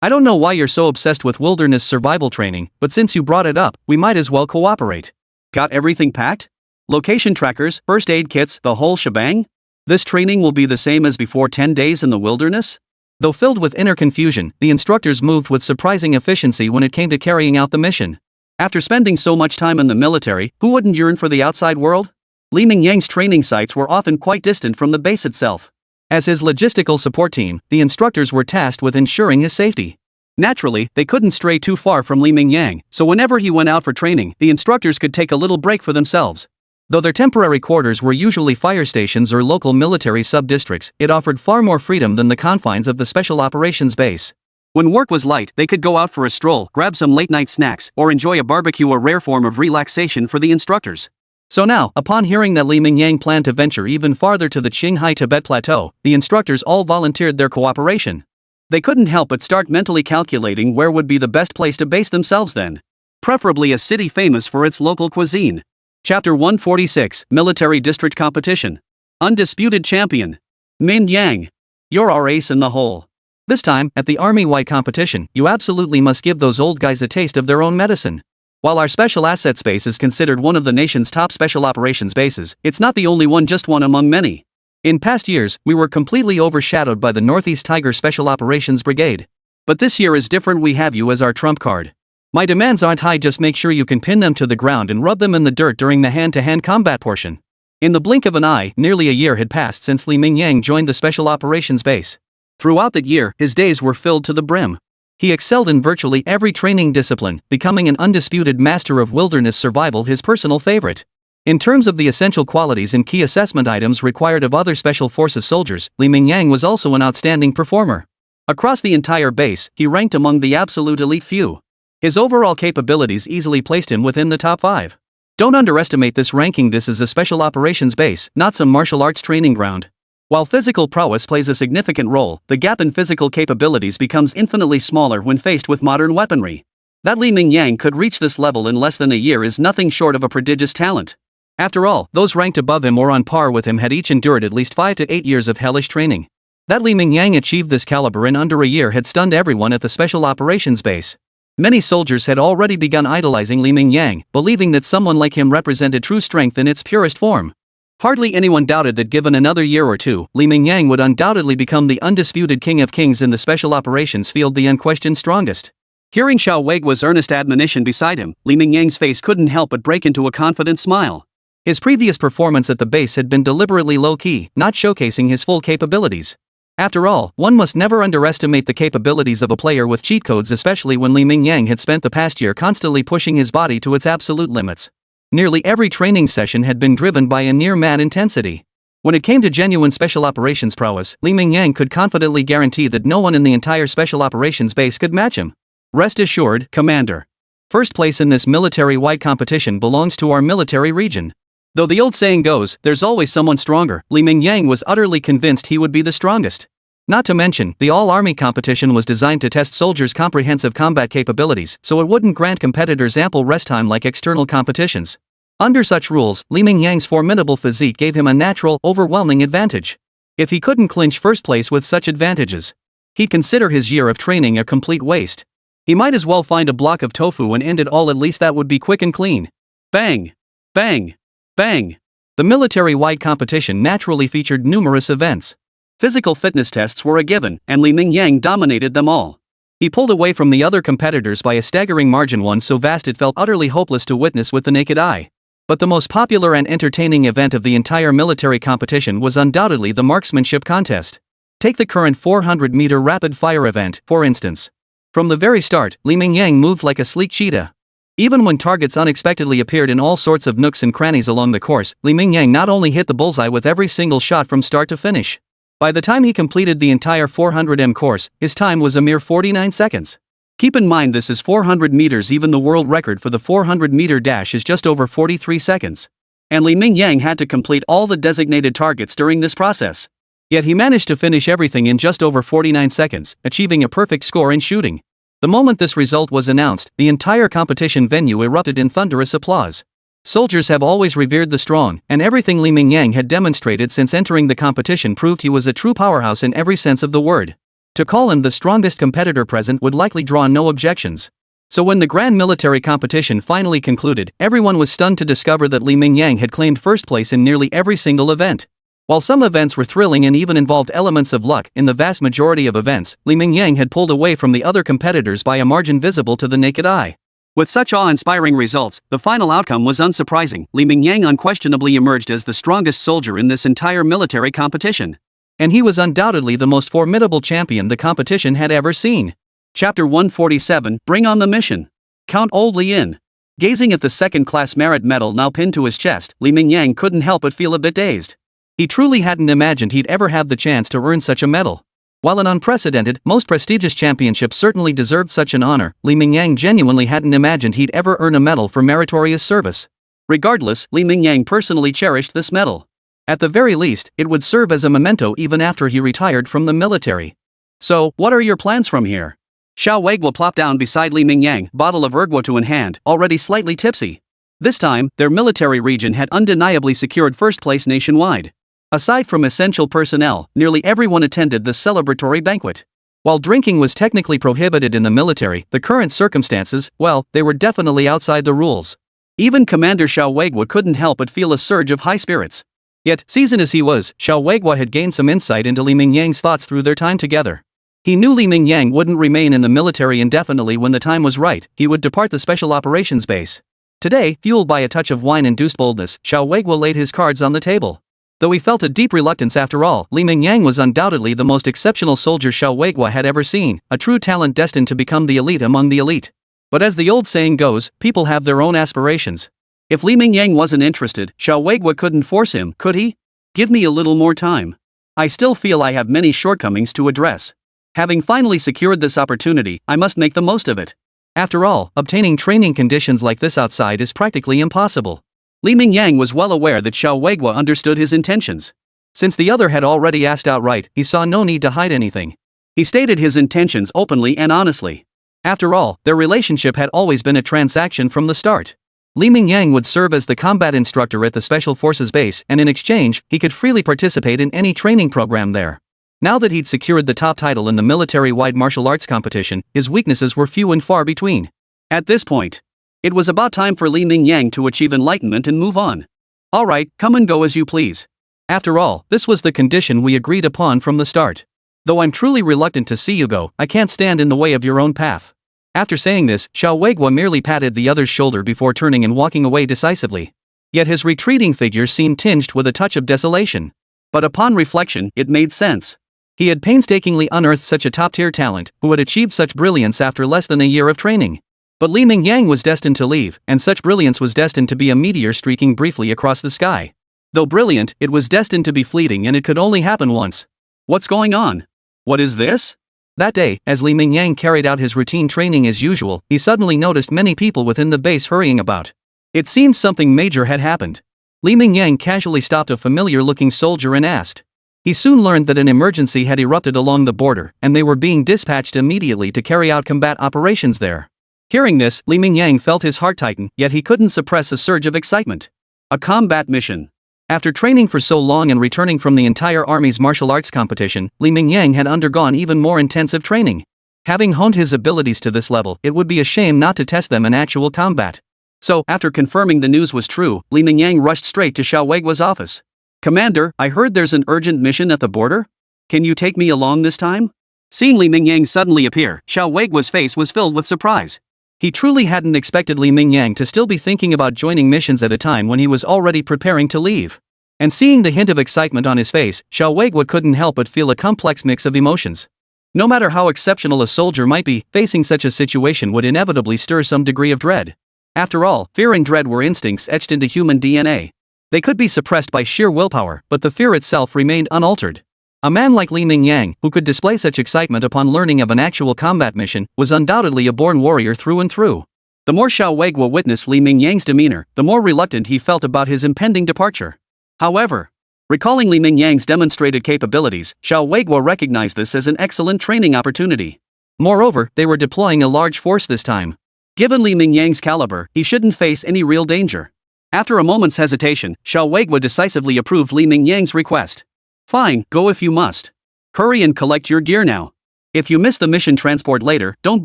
I don't know why you're so obsessed with wilderness survival training, but since you brought it up, we might as well cooperate. Got everything packed? Location trackers, first aid kits, the whole shebang? This training will be the same as before. 10 days in the wilderness? Though filled with inner confusion, the instructors moved with surprising efficiency when it came to carrying out the mission. After spending so much time in the military, who wouldn't yearn for the outside world? Li Mingyang's training sites were often quite distant from the base itself. As his logistical support team, the instructors were tasked with ensuring his safety. Naturally, they couldn't stray too far from Li Mingyang, so whenever he went out for training, the instructors could take a little break for themselves. Though their temporary quarters were usually fire stations or local military sub-districts, it offered far more freedom than the confines of the Special Operations Base. When work was light, they could go out for a stroll, grab some late-night snacks, or enjoy a barbecue, a rare form of relaxation for the instructors. So now, upon hearing that Li Mingyang planned to venture even farther to the Qinghai Tibet Plateau, the instructors all volunteered their cooperation. They couldn't help but start mentally calculating where would be the best place to base themselves then. Preferably a city famous for its local cuisine. Chapter 146, Military District Competition. Undisputed Champion. Mingyang. You're our ace in the hole. This time, at the army-wide competition, you absolutely must give those old guys a taste of their own medicine. While our Special Assets Base is considered one of the nation's top special operations bases, it's not the only one, just one among many. In past years, we were completely overshadowed by the Northeast Tiger Special Operations Brigade. But this year is different, we have you as our trump card. My demands aren't high, just make sure you can pin them to the ground and rub them in the dirt during the hand-to-hand combat portion. In the blink of an eye, nearly a year had passed since Li Mingyang joined the Special Operations Base. Throughout that year, his days were filled to the brim. He excelled in virtually every training discipline, becoming an undisputed master of wilderness survival, his personal favorite. In terms of the essential qualities and key assessment items required of other Special Forces soldiers, Li Mingyang was also an outstanding performer. Across the entire base, he ranked among the absolute elite few. His overall capabilities easily placed him within the top 5. Don't underestimate this ranking. This is a Special Operations Base, not some martial arts training ground. While physical prowess plays a significant role, the gap in physical capabilities becomes infinitely smaller when faced with modern weaponry. That Li Mingyang could reach this level in less than a year is nothing short of a prodigious talent. After all, those ranked above him or on par with him had each endured at least 5 to 8 years of hellish training. That Li Mingyang achieved this caliber in under a year had stunned everyone at the Special Operations Base. Many soldiers had already begun idolizing Li Mingyang, believing that someone like him represented true strength in its purest form. Hardly anyone doubted that given another year or two, Li Mingyang would undoubtedly become the undisputed king of kings in the special operations field, the unquestioned strongest. Hearing Xiao Weiguo's earnest admonition beside him, Li Mingyang's face couldn't help but break into a confident smile. His previous performance at the base had been deliberately low-key, not showcasing his full capabilities. After all, one must never underestimate the capabilities of a player with cheat codes, especially when Li Mingyang had spent the past year constantly pushing his body to its absolute limits. Nearly every training session had been driven by a near-mad intensity. When it came to genuine special operations prowess, Li Mingyang could confidently guarantee that no one in the entire special operations base could match him. Rest assured, Commander. First place in this military-wide competition belongs to our military region. Though the old saying goes, there's always someone stronger, Li Mingyang was utterly convinced he would be the strongest. Not to mention, the all-army competition was designed to test soldiers' comprehensive combat capabilities, so it wouldn't grant competitors ample rest time like external competitions. Under such rules, Li Mingyang's formidable physique gave him a natural, overwhelming advantage. If he couldn't clinch first place with such advantages, he'd consider his year of training a complete waste. He might as well find a block of tofu and end it all, at least that would be quick and clean. Bang! Bang! Bang! The military-wide competition naturally featured numerous events. Physical fitness tests were a given, and Li Mingyang dominated them all. He pulled away from the other competitors by a staggering margin, one so vast it felt utterly hopeless to witness with the naked eye. But the most popular and entertaining event of the entire military competition was undoubtedly the marksmanship contest. Take the current 400-meter rapid-fire event, for instance. From the very start, Li Mingyang moved like a sleek cheetah. Even when targets unexpectedly appeared in all sorts of nooks and crannies along the course, Li Mingyang not only hit the bullseye with every single shot from start to finish. By the time he completed the entire 400m course, his time was a mere 49 seconds. Keep in mind this is 400 meters, even the world record for the 400-meter dash is just over 43 seconds. And Li Mingyang had to complete all the designated targets during this process. Yet he managed to finish everything in just over 49 seconds, achieving a perfect score in shooting. The moment this result was announced, the entire competition venue erupted in thunderous applause. Soldiers have always revered the strong, and everything Li Mingyang had demonstrated since entering the competition proved he was a true powerhouse in every sense of the word. To call him the strongest competitor present would likely draw no objections. So when the grand military competition finally concluded, everyone was stunned to discover that Li Mingyang had claimed first place in nearly every single event. While some events were thrilling and even involved elements of luck, in the vast majority of events, Li Mingyang had pulled away from the other competitors by a margin visible to the naked eye. With such awe-inspiring results, the final outcome was unsurprising. Li Mingyang unquestionably emerged as the strongest soldier in this entire military competition. And he was undoubtedly the most formidable champion the competition had ever seen. Chapter 147, Bring on the Mission. Count Old Li in. Gazing at the second-class merit medal now pinned to his chest, Li Mingyang couldn't help but feel a bit dazed. He truly hadn't imagined he'd ever have the chance to earn such a medal. While an unprecedented, most prestigious championship certainly deserved such an honor, Li Mingyang genuinely hadn't imagined he'd ever earn a medal for meritorious service. Regardless, Li Mingyang personally cherished this medal. At the very least, it would serve as a memento even after he retired from the military. So, what are your plans from here? Xiao Weiguo plopped down beside Li Mingyang, bottle of erguotu in hand, already slightly tipsy. This time, their military region had undeniably secured first place nationwide. Aside from essential personnel, nearly everyone attended the celebratory banquet. While drinking was technically prohibited in the military, the current circumstances, well, they were definitely outside the rules. Even Commander Xiao Weiguo couldn't help but feel a surge of high spirits. Yet, seasoned as he was, Xiao Weiguo had gained some insight into Li Mingyang's thoughts through their time together. He knew Li Mingyang wouldn't remain in the military indefinitely. When the time was right, he would depart the Special Operations Base. Today, fueled by a touch of wine-induced boldness, Xiao Weiguo laid his cards on the table. Though he felt a deep reluctance after all, Li Mingyang was undoubtedly the most exceptional soldier Xiao Weiguo had ever seen, a true talent destined to become the elite among the elite. But as the old saying goes, people have their own aspirations. If Li Mingyang wasn't interested, Xiao Weiguo couldn't force him, could he? Give me a little more time. I still feel I have many shortcomings to address. Having finally secured this opportunity, I must make the most of it. After all, obtaining training conditions like this outside is practically impossible. Li Mingyang was well aware that Xiao Weiguo understood his intentions. Since the other had already asked outright, he saw no need to hide anything. He stated his intentions openly and honestly. After all, their relationship had always been a transaction from the start. Li Mingyang would serve as the combat instructor at the Special Forces base, and in exchange, he could freely participate in any training program there. Now that he'd secured the top title in the military-wide martial arts competition, his weaknesses were few and far between. At this point, it was about time for Li Mingyang to achieve enlightenment and move on. Alright, come and go as you please. After all, this was the condition we agreed upon from the start. Though I'm truly reluctant to see you go, I can't stand in the way of your own path. After saying this, Xiao Weiguo merely patted the other's shoulder before turning and walking away decisively. Yet his retreating figure seemed tinged with a touch of desolation. But upon reflection, it made sense. He had painstakingly unearthed such a top-tier talent, who had achieved such brilliance after less than a year of training. But Li Mingyang was destined to leave, and such brilliance was destined to be a meteor streaking briefly across the sky. Though brilliant, it was destined to be fleeting, and it could only happen once. What's going on? What is this? That day, as Li Mingyang carried out his routine training as usual, he suddenly noticed many people within the base hurrying about. It seemed something major had happened. Li Mingyang casually stopped a familiar-looking soldier and asked. He soon learned that an emergency had erupted along the border, and they were being dispatched immediately to carry out combat operations there. Hearing this, Li Mingyang felt his heart tighten, yet he couldn't suppress a surge of excitement. A combat mission. After training for so long and returning from the entire army's martial arts competition, Li Mingyang had undergone even more intensive training. Having honed his abilities to this level, it would be a shame not to test them in actual combat. So, after confirming the news was true, Li Mingyang rushed straight to Xiao Weiguo's office. Commander, I heard there's an urgent mission at the border? Can you take me along this time? Seeing Li Mingyang suddenly appear, Xiao Weiguo's face was filled with surprise. He truly hadn't expected Li Mingyang to still be thinking about joining missions at a time when he was already preparing to leave. And seeing the hint of excitement on his face, Xiao Weiguo couldn't help but feel a complex mix of emotions. No matter how exceptional a soldier might be, facing such a situation would inevitably stir some degree of dread. After all, fear and dread were instincts etched into human DNA. They could be suppressed by sheer willpower, but the fear itself remained unaltered. A man like Li Mingyang, who could display such excitement upon learning of an actual combat mission, was undoubtedly a born warrior through and through. The more Xiao Weiguo witnessed Li Mingyang's demeanor, the more reluctant he felt about his impending departure. However, recalling Li Mingyang's demonstrated capabilities, Xiao Weiguo recognized this as an excellent training opportunity. Moreover, they were deploying a large force this time. Given Li Mingyang's caliber, he shouldn't face any real danger. After a moment's hesitation, Xiao Weiguo decisively approved Li Mingyang's request. Fine, go if you must. Hurry and collect your gear now. If you miss the mission transport later, don't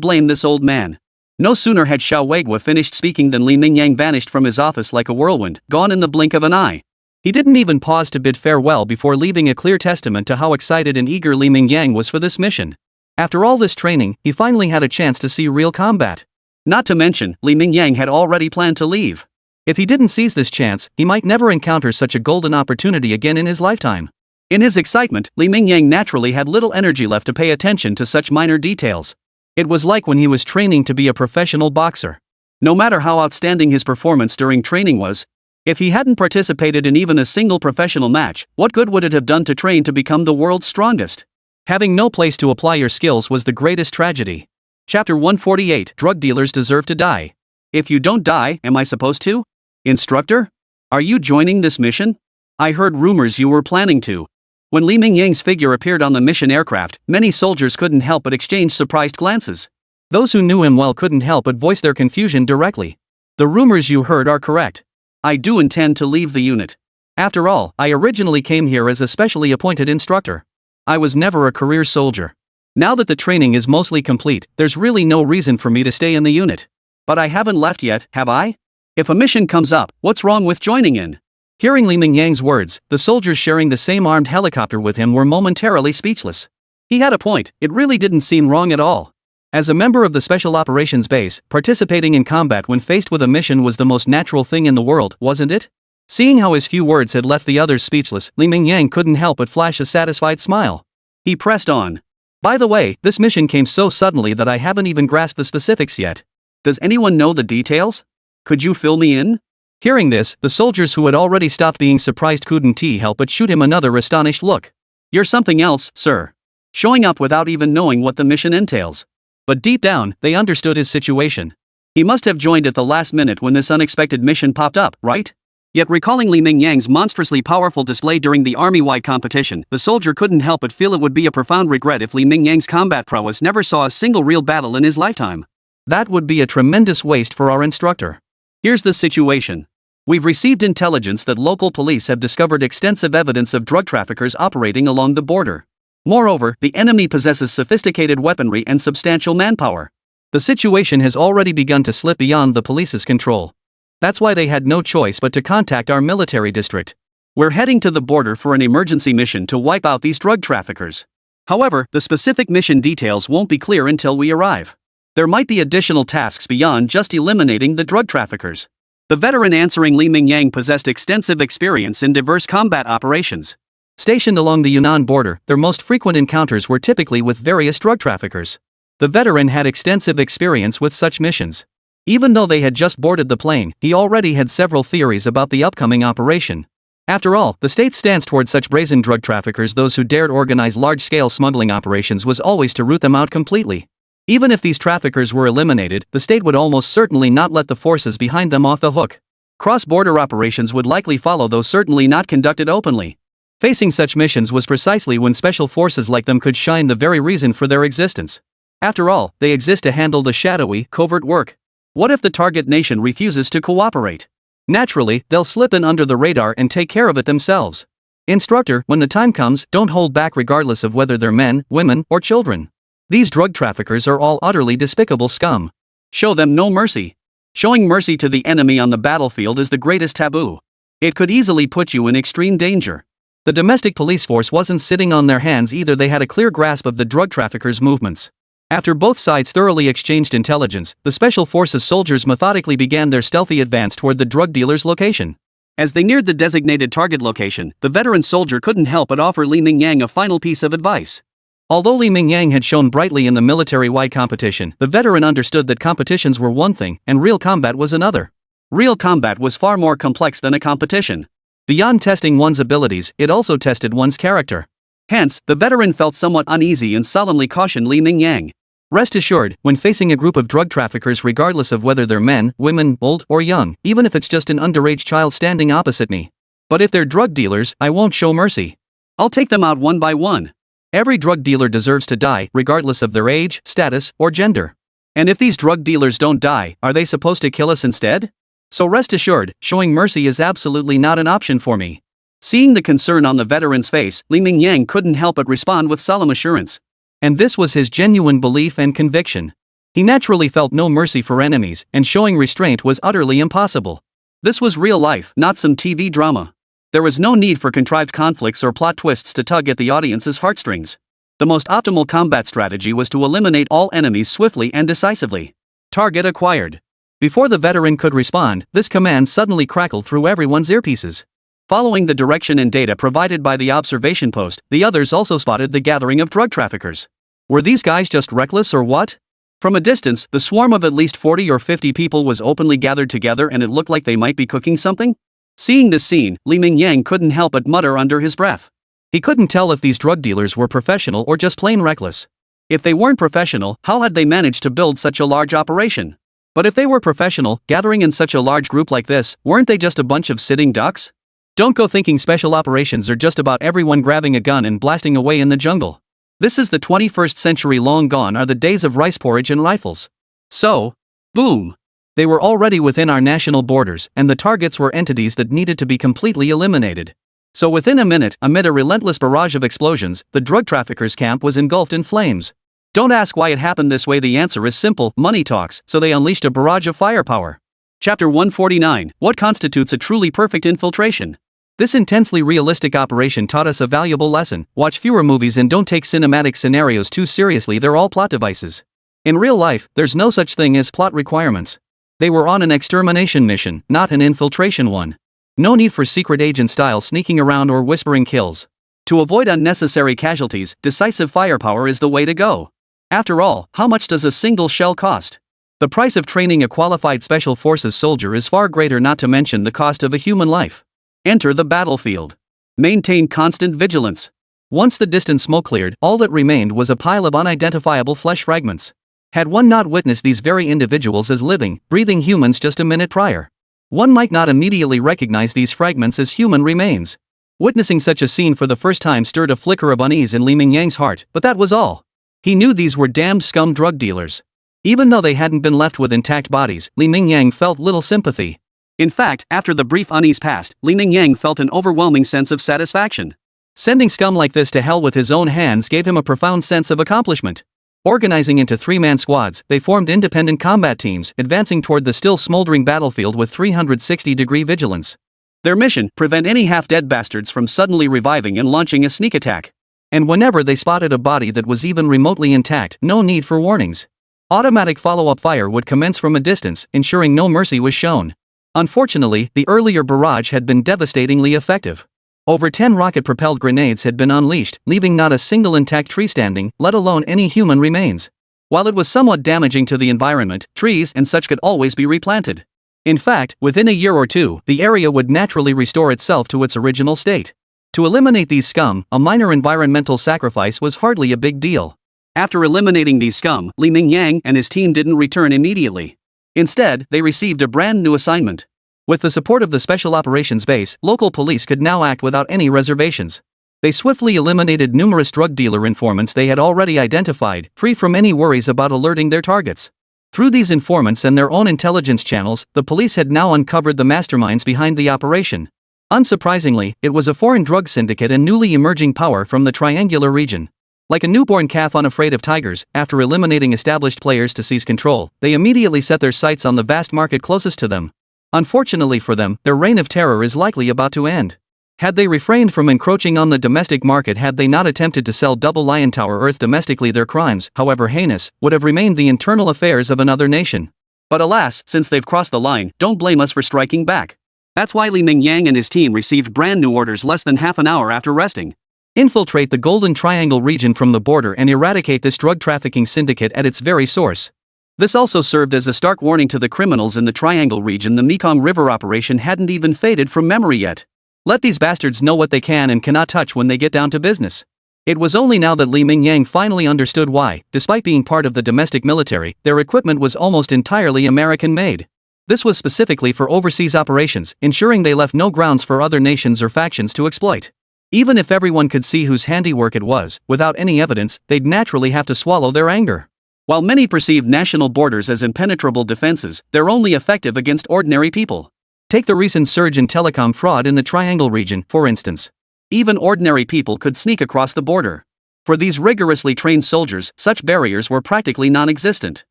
blame this old man. No sooner had Xiao Weiguo finished speaking than Li Mingyang vanished from his office like a whirlwind, gone in the blink of an eye. He didn't even pause to bid farewell before leaving a clear testament to how excited and eager Li Mingyang was for this mission. After all this training, he finally had a chance to see real combat. Not to mention, Li Mingyang had already planned to leave. If he didn't seize this chance, he might never encounter such a golden opportunity again in his lifetime. In his excitement, Li Mingyang naturally had little energy left to pay attention to such minor details. It was like when he was training to be a professional boxer. No matter how outstanding his performance during training was, if he hadn't participated in even a single professional match, what good would it have done to train to become the world's strongest? Having no place to apply your skills was the greatest tragedy. Chapter 148, Drug Dealers Deserve to Die. If you don't die, am I supposed to? Instructor? Are you joining this mission? I heard rumors you were planning to. When Li Mingyang's figure appeared on the mission aircraft, many soldiers couldn't help but exchange surprised glances. Those who knew him well couldn't help but voice their confusion directly. The rumors you heard are correct. I do intend to leave the unit. After all, I originally came here as a specially appointed instructor. I was never a career soldier. Now that the training is mostly complete, there's really no reason for me to stay in the unit. But I haven't left yet, have I? If a mission comes up, what's wrong with joining in? Hearing Li Mingyang's words, the soldiers sharing the same armed helicopter with him were momentarily speechless. He had a point, it really didn't seem wrong at all. As a member of the Special Operations Base, participating in combat when faced with a mission was the most natural thing in the world, wasn't it? Seeing how his few words had left the others speechless, Li Mingyang couldn't help but flash a satisfied smile. He pressed on. By the way, this mission came so suddenly that I haven't even grasped the specifics yet. Does anyone know the details? Could you fill me in? Hearing this, the soldiers who had already stopped being surprised couldn't help but shoot him another astonished look. You're something else, sir. Showing up without even knowing what the mission entails. But deep down, they understood his situation. He must have joined at the last minute when this unexpected mission popped up, right? Yet recalling Li Mingyang's monstrously powerful display during the army-wide competition, the soldier couldn't help but feel it would be a profound regret if Li Mingyang's combat prowess never saw a single real battle in his lifetime. That would be a tremendous waste for our instructor. Here's the situation. We've received intelligence that local police have discovered extensive evidence of drug traffickers operating along the border. Moreover, the enemy possesses sophisticated weaponry and substantial manpower. The situation has already begun to slip beyond the police's control. That's why they had no choice but to contact our military district. We're heading to the border for an emergency mission to wipe out these drug traffickers. However, the specific mission details won't be clear until we arrive. There might be additional tasks beyond just eliminating the drug traffickers. The veteran answering Li Mingyang possessed extensive experience in diverse combat operations. Stationed along the Yunnan border, their most frequent encounters were typically with various drug traffickers. The veteran had extensive experience with such missions. Even though they had just boarded the plane, he already had several theories about the upcoming operation. After all, the state's stance toward such brazen drug traffickers, those who dared organize large-scale smuggling operations, was always to root them out completely. Even if these traffickers were eliminated, the state would almost certainly not let the forces behind them off the hook. Cross-border operations would likely follow, though certainly not conducted openly. Facing such missions was precisely when special forces like them could shine, the very reason for their existence. After all, they exist to handle the shadowy, covert work. What if the target nation refuses to cooperate? Naturally, they'll slip in under the radar and take care of it themselves. Instructor, when the time comes, don't hold back regardless of whether they're men, women, or children. These drug traffickers are all utterly despicable scum. Show them no mercy. Showing mercy to the enemy on the battlefield is the greatest taboo. It could easily put you in extreme danger. The domestic police force wasn't sitting on their hands either. They had a clear grasp of the drug traffickers' movements. After both sides thoroughly exchanged intelligence, the Special Forces soldiers methodically began their stealthy advance toward the drug dealer's location. As they neared the designated target location, the veteran soldier couldn't help but offer Li Mingyang a final piece of advice. Although Li Mingyang had shown brightly in the military-wide competition, the veteran understood that competitions were one thing, and real combat was another. Real combat was far more complex than a competition. Beyond testing one's abilities, it also tested one's character. Hence, the veteran felt somewhat uneasy and solemnly cautioned Li Mingyang. Rest assured, when facing a group of drug traffickers, regardless of whether they're men, women, old, or young, even if it's just an underage child standing opposite me. But if they're drug dealers, I won't show mercy. I'll take them out one by one. Every drug dealer deserves to die, regardless of their age, status, or gender. And if these drug dealers don't die, are they supposed to kill us instead? So rest assured, showing mercy is absolutely not an option for me. Seeing the concern on the veteran's face, Li Mingyang couldn't help but respond with solemn assurance. And this was his genuine belief and conviction. He naturally felt no mercy for enemies, and showing restraint was utterly impossible. This was real life, not some TV drama. There was no need for contrived conflicts or plot twists to tug at the audience's heartstrings. The most optimal combat strategy was to eliminate all enemies swiftly and decisively. Target acquired. Before the veteran could respond, this command suddenly crackled through everyone's earpieces. Following the direction and data provided by the observation post, the others also spotted the gathering of drug traffickers. Were these guys just reckless or what? From a distance, the swarm of at least 40 or 50 people was openly gathered together, and it looked like they might be cooking something. Seeing this scene, Li Mingyang couldn't help but mutter under his breath. He couldn't tell if these drug dealers were professional or just plain reckless. If they weren't professional, how had they managed to build such a large operation? But if they were professional, gathering in such a large group like this, weren't they just a bunch of sitting ducks? Don't go thinking special operations are just about everyone grabbing a gun and blasting away in the jungle. This is the 21st century. Long gone are the days of rice porridge and rifles. So, boom! They were already within our national borders, and the targets were entities that needed to be completely eliminated. So within a minute, amid a relentless barrage of explosions, the drug traffickers' camp was engulfed in flames. Don't ask why it happened this way. The answer is simple: money talks, so they unleashed a barrage of firepower. Chapter 149: What constitutes a truly perfect infiltration? This intensely realistic operation taught us a valuable lesson: watch fewer movies and don't take cinematic scenarios too seriously. They're all plot devices. In real life, there's no such thing as plot requirements. They were on an extermination mission, not an infiltration one. No need for secret agent style sneaking around or whispering kills. To avoid unnecessary casualties, decisive firepower is the way to go. After all, how much does a single shell cost? The price of training a qualified special forces soldier is far greater, not to mention the cost of a human life. Enter the battlefield. Maintain constant vigilance. Once the distant smoke cleared, all that remained was a pile of unidentifiable flesh fragments. Had one not witnessed these very individuals as living, breathing humans just a minute prior, one might not immediately recognize these fragments as human remains. Witnessing such a scene for the first time stirred a flicker of unease in Mingyang's heart, but that was all. He knew these were damned scum drug dealers. Even though they hadn't been left with intact bodies, Mingyang felt little sympathy. In fact, after the brief unease passed, Mingyang felt an overwhelming sense of satisfaction. Sending scum like this to hell with his own hands gave him a profound sense of accomplishment. Organizing into three-man squads, they formed independent combat teams, advancing toward the still smoldering battlefield with 360-degree vigilance. Their mission: prevent any half-dead bastards from suddenly reviving and launching a sneak attack. And whenever they spotted a body that was even remotely intact, no need for warnings. Automatic follow-up fire would commence from a distance, ensuring no mercy was shown. Unfortunately, the earlier barrage had been devastatingly effective. Over 10 rocket-propelled grenades had been unleashed, leaving not a single intact tree standing, let alone any human remains. While it was somewhat damaging to the environment, trees and such could always be replanted. In fact, within a year or two, the area would naturally restore itself to its original state. To eliminate these scum, a minor environmental sacrifice was hardly a big deal. After eliminating these scum, Mingyang and his team didn't return immediately. Instead, they received a brand new assignment. With the support of the Special Operations Base, local police could now act without any reservations. They swiftly eliminated numerous drug dealer informants they had already identified, free from any worries about alerting their targets. Through these informants and their own intelligence channels, the police had now uncovered the masterminds behind the operation. Unsurprisingly, it was a foreign drug syndicate and newly emerging power from the Triangular region. Like a newborn calf unafraid of tigers, after eliminating established players to seize control, they immediately set their sights on the vast market closest to them. Unfortunately for them, their reign of terror is likely about to end. Had they refrained from encroaching on the domestic market, had they not attempted to sell double Lion Tower Earth domestically, their crimes, however heinous, would have remained the internal affairs of another nation. But alas, since they've crossed the line, don't blame us for striking back. That's why Mingyang and his team received brand new orders less than half an hour after resting. Infiltrate the Golden Triangle region from the border and eradicate this drug trafficking syndicate at its very source. This also served as a stark warning to the criminals in the Triangle region. The Mekong River operation hadn't even faded from memory yet. Let these bastards know what they can and cannot touch when they get down to business. It was only now that Mingyang finally understood why, despite being part of the domestic military, their equipment was almost entirely American-made. This was specifically for overseas operations, ensuring they left no grounds for other nations or factions to exploit. Even if everyone could see whose handiwork it was, without any evidence, they'd naturally have to swallow their anger. While many perceive national borders as impenetrable defenses, they're only effective against ordinary people. Take the recent surge in telecom fraud in the Triangle region, for instance. Even ordinary people could sneak across the border. For these rigorously trained soldiers, such barriers were practically non-existent.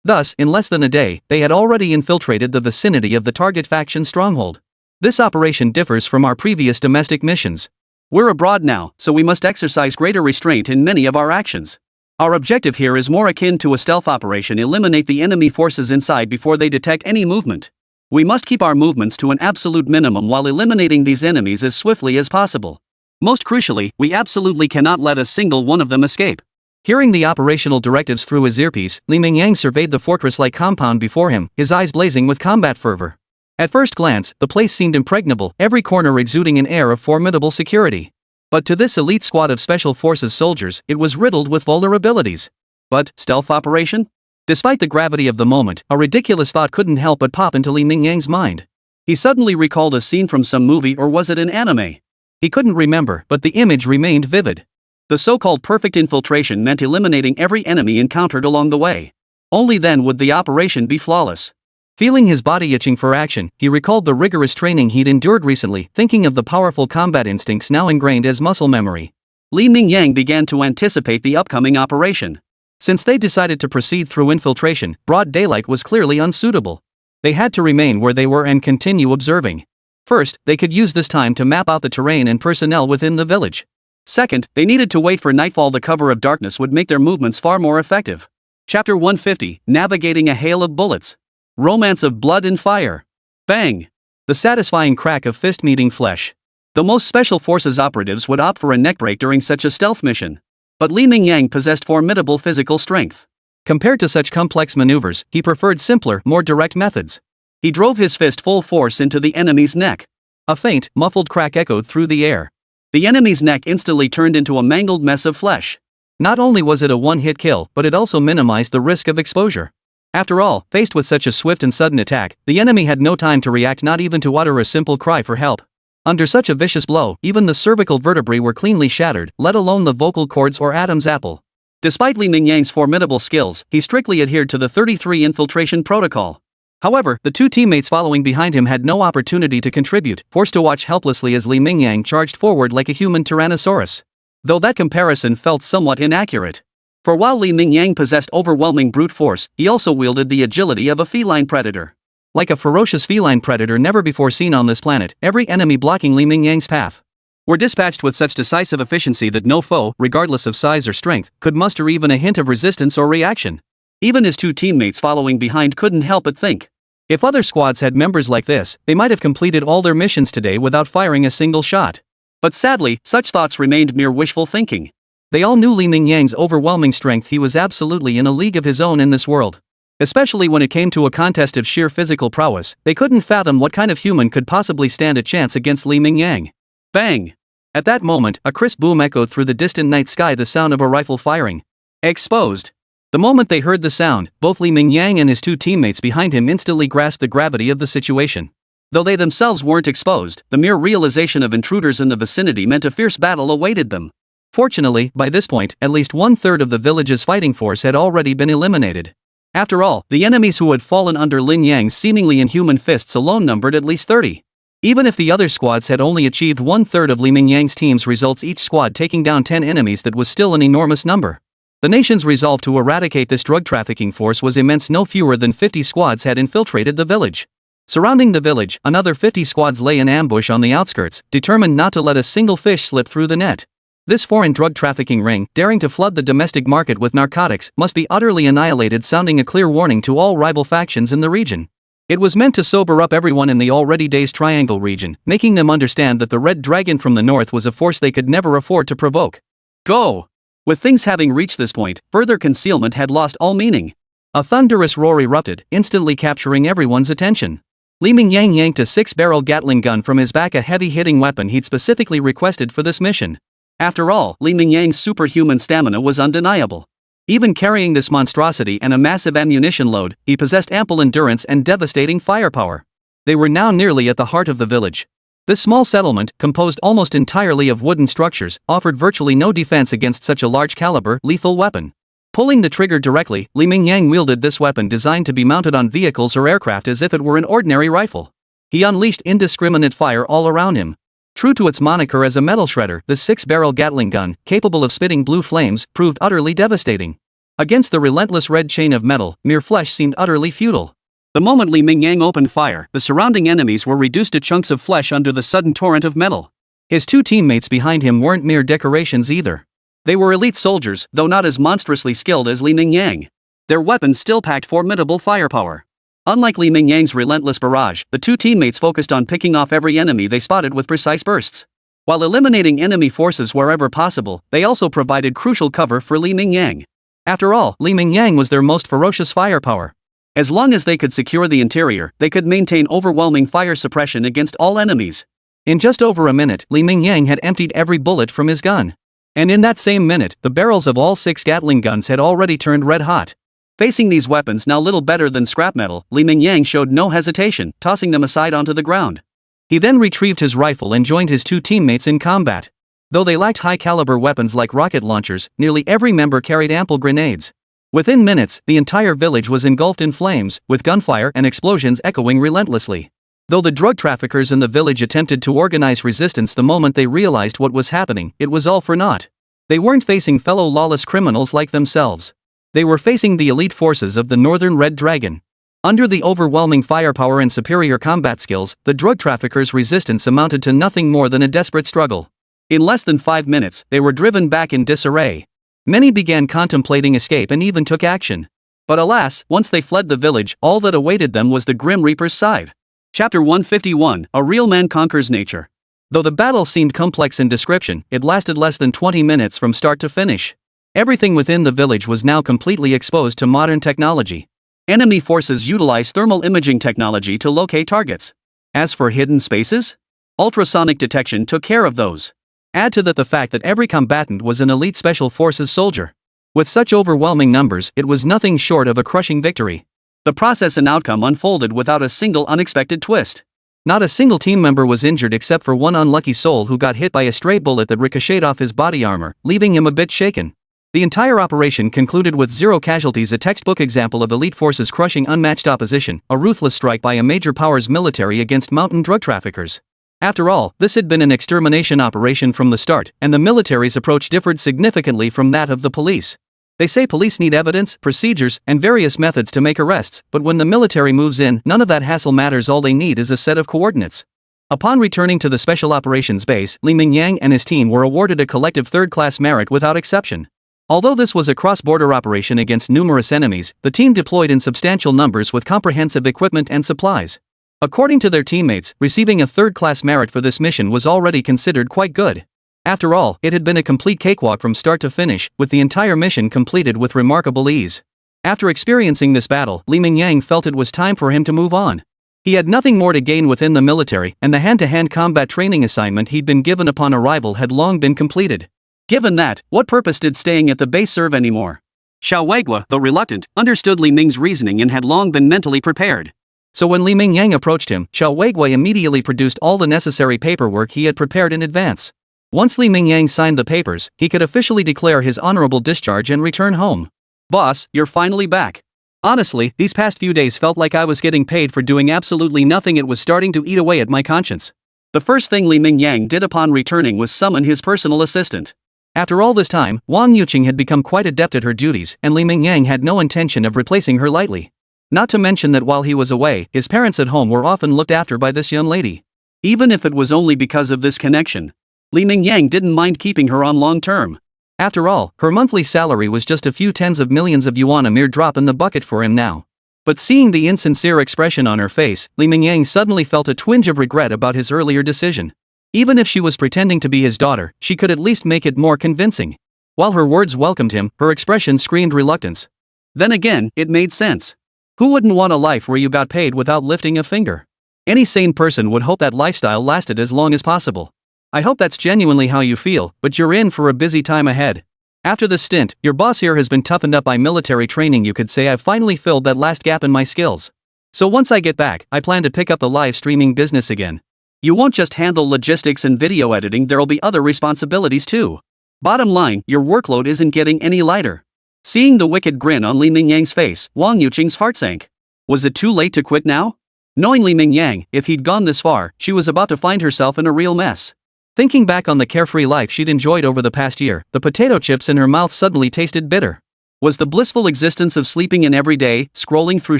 Thus, in less than a day, they had already infiltrated the vicinity of the target faction stronghold. This operation differs from our previous domestic missions. We're abroad now, so we must exercise greater restraint in many of our actions. Our objective here is more akin to a stealth operation: eliminate the enemy forces inside before they detect any movement. We must keep our movements to an absolute minimum while eliminating these enemies as swiftly as possible. Most crucially, we absolutely cannot let a single one of them escape. Hearing the operational directives through his earpiece, Mingyang surveyed the fortress-like compound before him, his eyes blazing with combat fervor. At first glance, the place seemed impregnable, every corner exuding an air of formidable security. But to this elite squad of Special Forces soldiers, it was riddled with vulnerabilities. But, stealth operation? Despite the gravity of the moment, a ridiculous thought couldn't help but pop into Li Mingyang's mind. He suddenly recalled a scene from some movie, or was it an anime? He couldn't remember, but the image remained vivid. The so-called perfect infiltration meant eliminating every enemy encountered along the way. Only then would the operation be flawless. Feeling his body itching for action, he recalled the rigorous training he'd endured recently, thinking of the powerful combat instincts now ingrained as muscle memory. Li Mingyang began to anticipate the upcoming operation. Since they decided to proceed through infiltration, broad daylight was clearly unsuitable. They had to remain where they were and continue observing. First, they could use this time to map out the terrain and personnel within the village. Second, they needed to wait for nightfall. The cover of darkness would make their movements far more effective. Chapter 150, Navigating a Hail of Bullets. Romance of Blood and Fire. Bang! The satisfying crack of fist meeting flesh. The most special forces operatives would opt for a neckbreak during such a stealth mission. But Li Mingyang possessed formidable physical strength. Compared to such complex maneuvers, he preferred simpler, more direct methods. He drove his fist full force into the enemy's neck. A faint, muffled crack echoed through the air. The enemy's neck instantly turned into a mangled mess of flesh. Not only was it a one-hit kill, but it also minimized the risk of exposure. After all, faced with such a swift and sudden attack, the enemy had no time to react, not even to utter a simple cry for help. Under such a vicious blow, even the cervical vertebrae were cleanly shattered, let alone the vocal cords or Adam's apple. Despite Li Mingyang's formidable skills, he strictly adhered to the 33 infiltration protocol. However, the two teammates following behind him had no opportunity to contribute, forced to watch helplessly as Li Mingyang charged forward like a human tyrannosaurus. Though that comparison felt somewhat inaccurate. For while Li Mingyang possessed overwhelming brute force, he also wielded the agility of a feline predator. Like a ferocious feline predator never before seen on this planet, every enemy blocking Li Mingyang's path were dispatched with such decisive efficiency that no foe, regardless of size or strength, could muster even a hint of resistance or reaction. Even his two teammates following behind couldn't help but think. If other squads had members like this, they might have completed all their missions today without firing a single shot. But sadly, such thoughts remained mere wishful thinking. They all knew Li Mingyang's overwhelming strength. He was absolutely in a league of his own in this world. Especially when it came to a contest of sheer physical prowess, they couldn't fathom what kind of human could possibly stand a chance against Li Mingyang. Bang! At that moment, a crisp boom echoed through the distant night sky, the sound of a rifle firing. Exposed. The moment they heard the sound, both Li Mingyang and his two teammates behind him instantly grasped the gravity of the situation. Though they themselves weren't exposed, the mere realization of intruders in the vicinity meant a fierce battle awaited them. Fortunately, by this point, at least one-third of the village's fighting force had already been eliminated. After all, the enemies who had fallen under Li Mingyang's seemingly inhuman fists alone numbered at least 30. Even if the other squads had only achieved one-third of Li Mingyang's team's results, each squad taking down 10 enemies, that was still an enormous number. The nation's resolve to eradicate this drug trafficking force was immense. No fewer than 50 squads had infiltrated the village. Surrounding the village, another 50 squads lay in ambush on the outskirts, determined not to let a single fish slip through the net. This foreign drug trafficking ring, daring to flood the domestic market with narcotics, must be utterly annihilated, sounding a clear warning to all rival factions in the region. It was meant to sober up everyone in the already dazed Triangle region, making them understand that the Red Dragon from the north was a force they could never afford to provoke. Go! With things having reached this point, further concealment had lost all meaning. A thunderous roar erupted, instantly capturing everyone's attention. Li Mingyang yanked a 6-barrel Gatling gun from his back, a heavy-hitting weapon he'd specifically requested for this mission. After all, Li Mingyang's superhuman stamina was undeniable. Even carrying this monstrosity and a massive ammunition load, he possessed ample endurance and devastating firepower. They were now nearly at the heart of the village. This small settlement, composed almost entirely of wooden structures, offered virtually no defense against such a large-caliber, lethal weapon. Pulling the trigger directly, Li Mingyang wielded this weapon designed to be mounted on vehicles or aircraft as if it were an ordinary rifle. He unleashed indiscriminate fire all around him. True to its moniker as a metal shredder, the 6-barrel Gatling gun, capable of spitting blue flames, proved utterly devastating. Against the relentless red chain of metal, mere flesh seemed utterly futile. The moment Li Mingyang opened fire, the surrounding enemies were reduced to chunks of flesh under the sudden torrent of metal. His two teammates behind him weren't mere decorations either. They were elite soldiers, though not as monstrously skilled as Li Mingyang. Their weapons still packed formidable firepower. Unlike Li Mingyang's relentless barrage, the two teammates focused on picking off every enemy they spotted with precise bursts. While eliminating enemy forces wherever possible, they also provided crucial cover for Li Mingyang. After all, Li Mingyang was their most ferocious firepower. As long as they could secure the interior, they could maintain overwhelming fire suppression against all enemies. In just over a minute, Li Mingyang had emptied every bullet from his gun. And in that same minute, the barrels of all 6 Gatling guns had already turned red hot. Facing these weapons now little better than scrap metal, Li Mingyang showed no hesitation, tossing them aside onto the ground. He then retrieved his rifle and joined his two teammates in combat. Though they lacked high-caliber weapons like rocket launchers, nearly every member carried ample grenades. Within minutes, the entire village was engulfed in flames, with gunfire and explosions echoing relentlessly. Though the drug traffickers in the village attempted to organize resistance the moment they realized what was happening, it was all for naught. They weren't facing fellow lawless criminals like themselves. They were facing the elite forces of the Northern Red Dragon. Under the overwhelming firepower and superior combat skills, the drug traffickers' resistance amounted to nothing more than a desperate struggle. In less than 5 minutes, they were driven back in disarray. Many began contemplating escape and even took action. But alas, once they fled the village, all that awaited them was the Grim Reaper's scythe. Chapter 151, A Real Man Conquers Nature. Though the battle seemed complex in description, it lasted less than 20 minutes from start to finish. Everything within the village was now completely exposed to modern technology. Enemy forces utilized thermal imaging technology to locate targets. As for hidden spaces, ultrasonic detection took care of those. Add to that the fact that every combatant was an elite special forces soldier. With such overwhelming numbers, it was nothing short of a crushing victory. The process and outcome unfolded without a single unexpected twist. Not a single team member was injured except for one unlucky soul who got hit by a stray bullet that ricocheted off his body armor, leaving him a bit shaken. The entire operation concluded with 0 casualties, a textbook example of elite forces crushing unmatched opposition, a ruthless strike by a major power's military against mountain drug traffickers. After all, this had been an extermination operation from the start, and the military's approach differed significantly from that of the police. They say police need evidence, procedures, and various methods to make arrests, but when the military moves in, none of that hassle matters. All they need is a set of coordinates. Upon returning to the Special Operations Base, Li Mingyang and his team were awarded a collective third-class merit without exception. Although this was a cross-border operation against numerous enemies, the team deployed in substantial numbers with comprehensive equipment and supplies. According to their teammates, receiving a third-class merit for this mission was already considered quite good. After all, it had been a complete cakewalk from start to finish, with the entire mission completed with remarkable ease. After experiencing this battle, Li Mingyang felt it was time for him to move on. He had nothing more to gain within the military, and the hand-to-hand combat training assignment he'd been given upon arrival had long been completed. Given that, what purpose did staying at the base serve anymore? Xiao Weigua, though reluctant, understood Li Ming's reasoning and had long been mentally prepared. So when Li Mingyang approached him, Xiao Weigua immediately produced all the necessary paperwork he had prepared in advance. Once Li Mingyang signed the papers, he could officially declare his honorable discharge and return home. Boss, you're finally back. Honestly, these past few days felt like I was getting paid for doing absolutely nothing. It was starting to eat away at my conscience. The first thing Li Mingyang did upon returning was summon his personal assistant. After all this time, Wang Yuqing had become quite adept at her duties, and Li Mingyang had no intention of replacing her lightly. Not to mention that while he was away, his parents at home were often looked after by this young lady. Even if it was only because of this connection, Li Mingyang didn't mind keeping her on long term. After all, her monthly salary was just a few tens of millions of yuan, a mere drop in the bucket for him now. But seeing the insincere expression on her face, Li Mingyang suddenly felt a twinge of regret about his earlier decision. Even if she was pretending to be his daughter, she could at least make it more convincing. While her words welcomed him, her expression screamed reluctance. Then again, it made sense. Who wouldn't want a life where you got paid without lifting a finger? Any sane person would hope that lifestyle lasted as long as possible. I hope that's genuinely how you feel, but you're in for a busy time ahead. After this stint, your boss here has been toughened up by military training. You could say I've finally filled that last gap in my skills. So once I get back, I plan to pick up the live streaming business again. You won't just handle logistics and video editing, there'll be other responsibilities too. Bottom line, your workload isn't getting any lighter. Seeing the wicked grin on Li Mingyang's face, Wang Yuqing's heart sank. Was it too late to quit now? Knowing Li Mingyang, if he'd gone this far, she was about to find herself in a real mess. Thinking back on the carefree life she'd enjoyed over the past year, the potato chips in her mouth suddenly tasted bitter. Was the blissful existence of sleeping in every day, scrolling through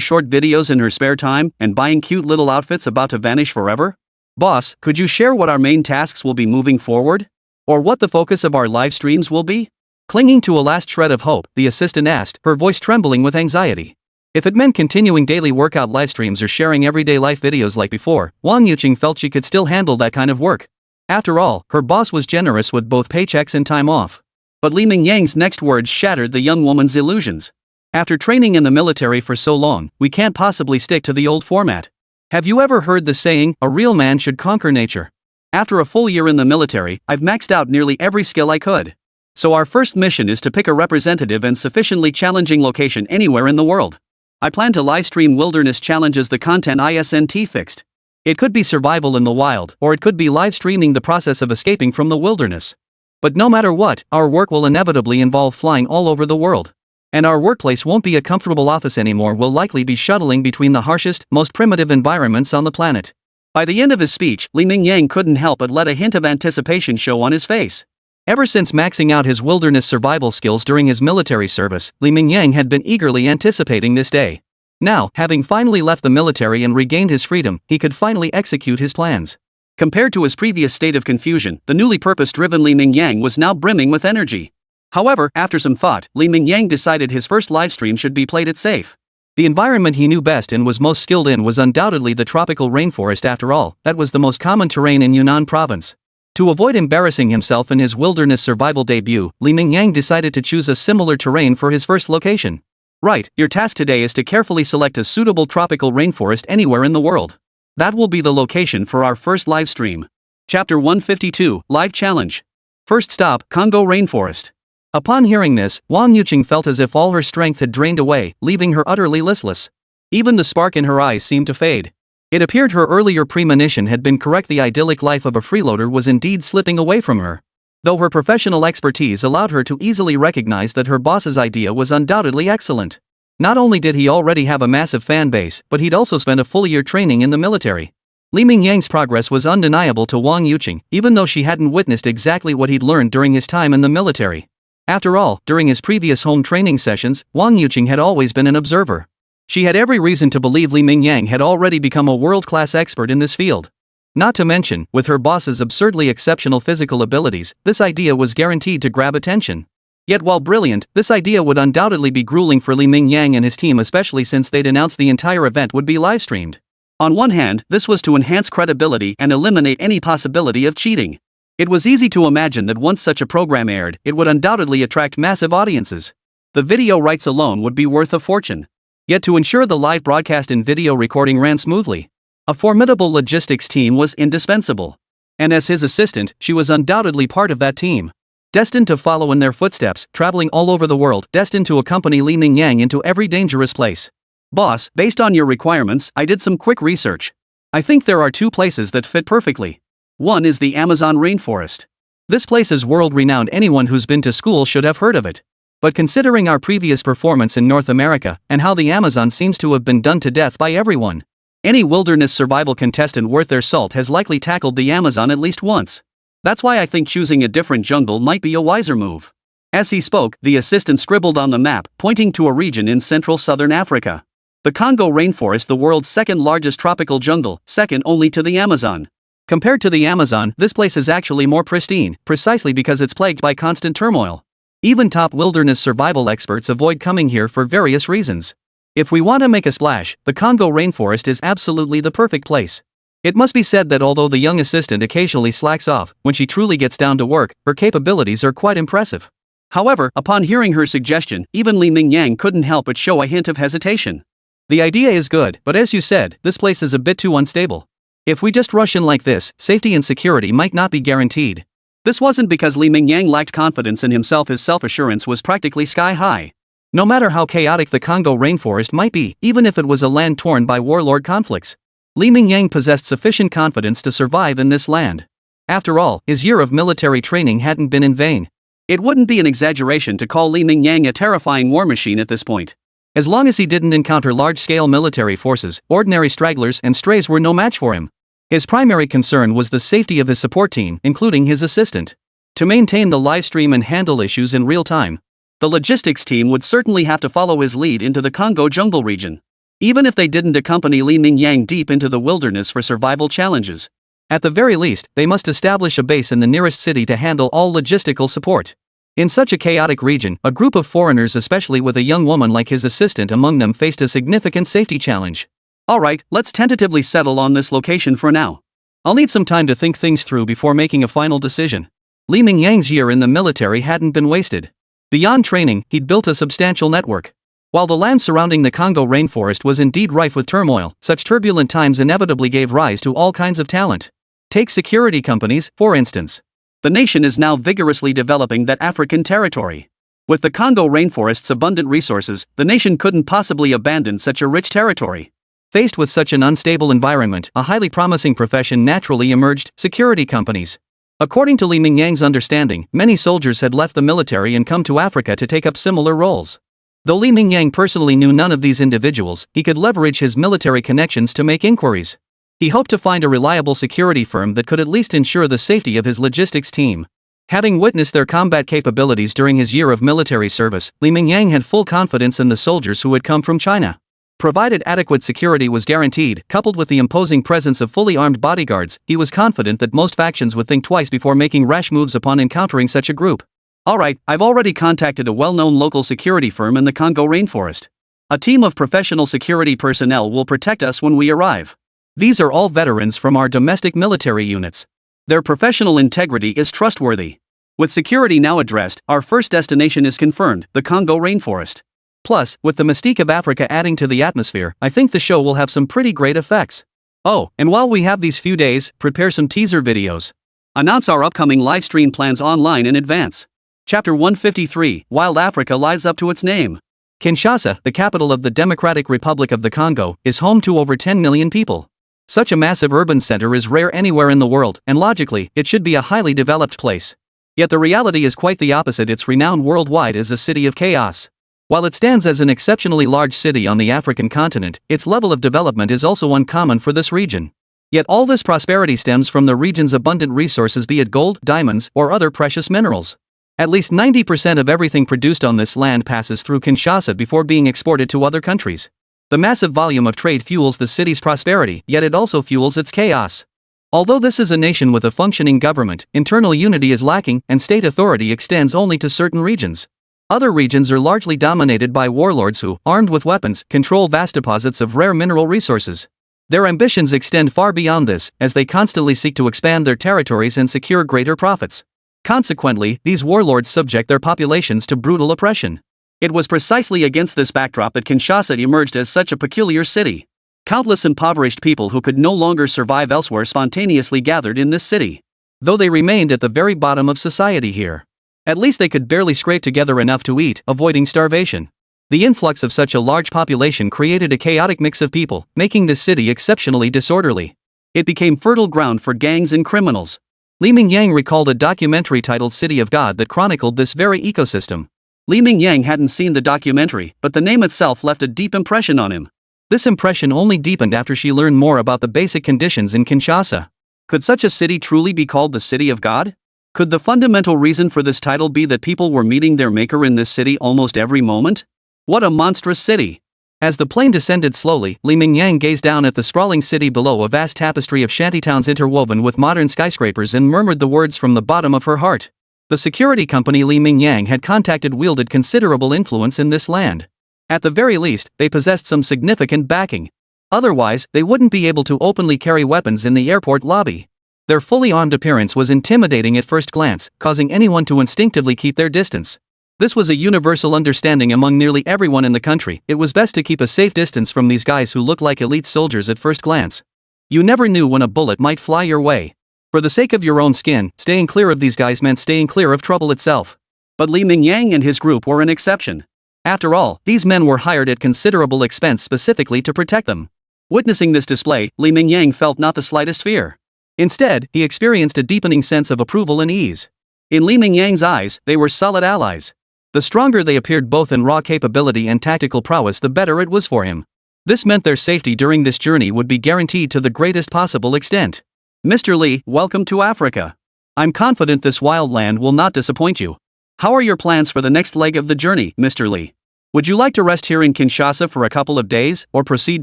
short videos in her spare time, and buying cute little outfits about to vanish forever? Boss, could you share what our main tasks will be moving forward? Or what the focus of our live streams will be? Clinging to a last shred of hope, the assistant asked, her voice trembling with anxiety. If it meant continuing daily workout live streams or sharing everyday life videos like before, Wang Yuqing felt she could still handle that kind of work. After all, her boss was generous with both paychecks and time off. But Li Mingyang's next words shattered the young woman's illusions. After training in the military for so long, we can't possibly stick to the old format. Have you ever heard the saying, a real man should conquer nature? After a full year in the military, I've maxed out nearly every skill I could. So our first mission is to pick a representative and sufficiently challenging location anywhere in the world. I plan to livestream wilderness challenges. The content isn't fixed. It could be survival in the wild, or it could be live streaming the process of escaping from the wilderness. But no matter what, our work will inevitably involve flying all over the world. And our workplace won't be a comfortable office anymore. We'll likely be shuttling between the harshest, most primitive environments on the planet. By the end of his speech, Mingyang couldn't help but let a hint of anticipation show on his face. Ever since maxing out his wilderness survival skills during his military service, Mingyang had been eagerly anticipating this day. Now, having finally left the military and regained his freedom, he could finally execute his plans. Compared to his previous state of confusion, the newly purpose-driven Mingyang was now brimming with energy. However, after some thought, Mingyang decided his first livestream should be played it safe. The environment he knew best and was most skilled in was undoubtedly the tropical rainforest. After all, that was the most common terrain in Yunnan province. To avoid embarrassing himself in his wilderness survival debut, Mingyang decided to choose a similar terrain for his first location. Right, your task today is to carefully select a suitable tropical rainforest anywhere in the world. That will be the location for our first live stream. Chapter 152, Live Challenge. First stop, Congo Rainforest. Upon hearing this, Wang Yuqing felt as if all her strength had drained away, leaving her utterly listless. Even the spark in her eyes seemed to fade. It appeared her earlier premonition had been correct. The idyllic life of a freeloader was indeed slipping away from her. Though her professional expertise allowed her to easily recognize that her boss's idea was undoubtedly excellent. Not only did he already have a massive fan base, but he'd also spent a full year training in the military. Mingyang's progress was undeniable to Wang Yuqing, even though she hadn't witnessed exactly what he'd learned during his time in the military. After all, during his previous home training sessions, Wang Yuqing had always been an observer. She had every reason to believe Mingyang had already become a world-class expert in this field. Not to mention, with her boss's absurdly exceptional physical abilities, this idea was guaranteed to grab attention. Yet while brilliant, this idea would undoubtedly be grueling for Mingyang and his team, especially since they'd announced the entire event would be live-streamed. On one hand, this was to enhance credibility and eliminate any possibility of cheating. It was easy to imagine that once such a program aired, it would undoubtedly attract massive audiences. The video rights alone would be worth a fortune. Yet to ensure the live broadcast and video recording ran smoothly, a formidable logistics team was indispensable. And as his assistant, she was undoubtedly part of that team. Destined to follow in their footsteps, traveling all over the world, destined to accompany Mingyang into every dangerous place. Boss, based on your requirements, I did some quick research. I think there are two places that fit perfectly. One is the Amazon rainforest. This place is world-renowned. Anyone who's been to school should have heard of it. But considering our previous performance in North America, and how the Amazon seems to have been done to death by everyone, any wilderness survival contestant worth their salt has likely tackled the Amazon at least once. That's why I think choosing a different jungle might be a wiser move. As he spoke, the assistant scribbled on the map, pointing to a region in central southern Africa. The Congo rainforest, the world's second largest tropical jungle, second only to the Amazon. Compared to the Amazon, this place is actually more pristine, precisely because it's plagued by constant turmoil. Even top wilderness survival experts avoid coming here for various reasons. If we want to make a splash, the Congo rainforest is absolutely the perfect place. It must be said that although the young assistant occasionally slacks off, when she truly gets down to work, her capabilities are quite impressive. However, upon hearing her suggestion, even Mingyang couldn't help but show a hint of hesitation. The idea is good, but as you said, this place is a bit too unstable. If we just rush in like this, safety and security might not be guaranteed. This wasn't because Mingyang lacked confidence in himself. His self-assurance was practically sky-high. No matter how chaotic the Congo rainforest might be, even if it was a land torn by warlord conflicts, Mingyang possessed sufficient confidence to survive in this land. After all, his year of military training hadn't been in vain. It wouldn't be an exaggeration to call Mingyang a terrifying war machine at this point. As long as he didn't encounter large-scale military forces, ordinary stragglers and strays were no match for him. His primary concern was the safety of his support team, including his assistant. To maintain the live stream and handle issues in real time, the logistics team would certainly have to follow his lead into the Congo jungle region. Even if they didn't accompany Mingyang deep into the wilderness for survival challenges. At the very least, they must establish a base in the nearest city to handle all logistical support. In such a chaotic region, a group of foreigners, especially with a young woman like his assistant among them, faced a significant safety challenge. Alright, let's tentatively settle on this location for now. I'll need some time to think things through before making a final decision. Mingyang's year in the military hadn't been wasted. Beyond training, he'd built a substantial network. While the land surrounding the Congo rainforest was indeed rife with turmoil, such turbulent times inevitably gave rise to all kinds of talent. Take security companies, for instance. The nation is now vigorously developing that African territory. With the Congo rainforest's abundant resources, the nation couldn't possibly abandon such a rich territory. Faced with such an unstable environment, a highly promising profession naturally emerged: security companies. According to Li Mingyang's understanding, many soldiers had left the military and come to Africa to take up similar roles. Though Li Mingyang personally knew none of these individuals, he could leverage his military connections to make inquiries. He hoped to find a reliable security firm that could at least ensure the safety of his logistics team. Having witnessed their combat capabilities during his year of military service, Li Mingyang had full confidence in the soldiers who had come from China. Provided adequate security was guaranteed, coupled with the imposing presence of fully armed bodyguards, he was confident that most factions would think twice before making rash moves upon encountering such a group. Alright, I've already contacted a well-known local security firm in the Congo rainforest. A team of professional security personnel will protect us when we arrive. These are all veterans from our domestic military units. Their professional integrity is trustworthy. With security now addressed, our first destination is confirmed: the Congo rainforest. Plus, with the mystique of Africa adding to the atmosphere, I think the show will have some pretty great effects. Oh, and while we have these few days, prepare some teaser videos. Announce our upcoming livestream plans online in advance. Chapter 153, Wild Africa lives up to its name. Kinshasa, the capital of the Democratic Republic of the Congo, is home to over 10 million people. Such a massive urban center is rare anywhere in the world, and logically, it should be a highly developed place. Yet the reality is quite the opposite. It's renowned worldwide as a city of chaos. While it stands as an exceptionally large city on the African continent, its level of development is also uncommon for this region. Yet all this prosperity stems from the region's abundant resources, be it gold, diamonds, or other precious minerals. At least 90% of everything produced on this land passes through Kinshasa before being exported to other countries. The massive volume of trade fuels the city's prosperity, yet it also fuels its chaos. Although this is a nation with a functioning government, internal unity is lacking, and state authority extends only to certain regions. Other regions are largely dominated by warlords who, armed with weapons, control vast deposits of rare mineral resources. Their ambitions extend far beyond this, as they constantly seek to expand their territories and secure greater profits. Consequently, these warlords subject their populations to brutal oppression. It was precisely against this backdrop that Kinshasa emerged as such a peculiar city. Countless impoverished people who could no longer survive elsewhere spontaneously gathered in this city. Though they remained at the very bottom of society here, at least they could barely scrape together enough to eat, avoiding starvation. The influx of such a large population created a chaotic mix of people, making this city exceptionally disorderly. It became fertile ground for gangs and criminals. Li Mingyang recalled a documentary titled City of God that chronicled this very ecosystem. Li Mingyang hadn't seen the documentary, but the name itself left a deep impression on him. This impression only deepened after she learned more about the basic conditions in Kinshasa. Could such a city truly be called the City of God? Could the fundamental reason for this title be that people were meeting their maker in this city almost every moment? What a monstrous city! As the plane descended slowly, Li Mingyang gazed down at the sprawling city below, a vast tapestry of shantytowns interwoven with modern skyscrapers, and murmured the words from the bottom of her heart. The security company Li Mingyang had contacted wielded considerable influence in this land. At the very least, they possessed some significant backing. Otherwise, they wouldn't be able to openly carry weapons in the airport lobby. Their fully armed appearance was intimidating at first glance, causing anyone to instinctively keep their distance. This was a universal understanding among nearly everyone in the country. It was best to keep a safe distance from these guys who looked like elite soldiers at first glance. You never knew when a bullet might fly your way. For the sake of your own skin, staying clear of these guys meant staying clear of trouble itself. But Li Mingyang and his group were an exception. After all, these men were hired at considerable expense specifically to protect them. Witnessing this display, Li Mingyang felt not the slightest fear. Instead, he experienced a deepening sense of approval and ease. In Li Mingyang's eyes, they were solid allies. The stronger they appeared both in raw capability and tactical prowess, the better it was for him. This meant their safety during this journey would be guaranteed to the greatest possible extent. Mr. Li, welcome to Africa. I'm confident this wild land will not disappoint you. How are your plans for the next leg of the journey, Mr. Li? Would you like to rest here in Kinshasa for a couple of days, or proceed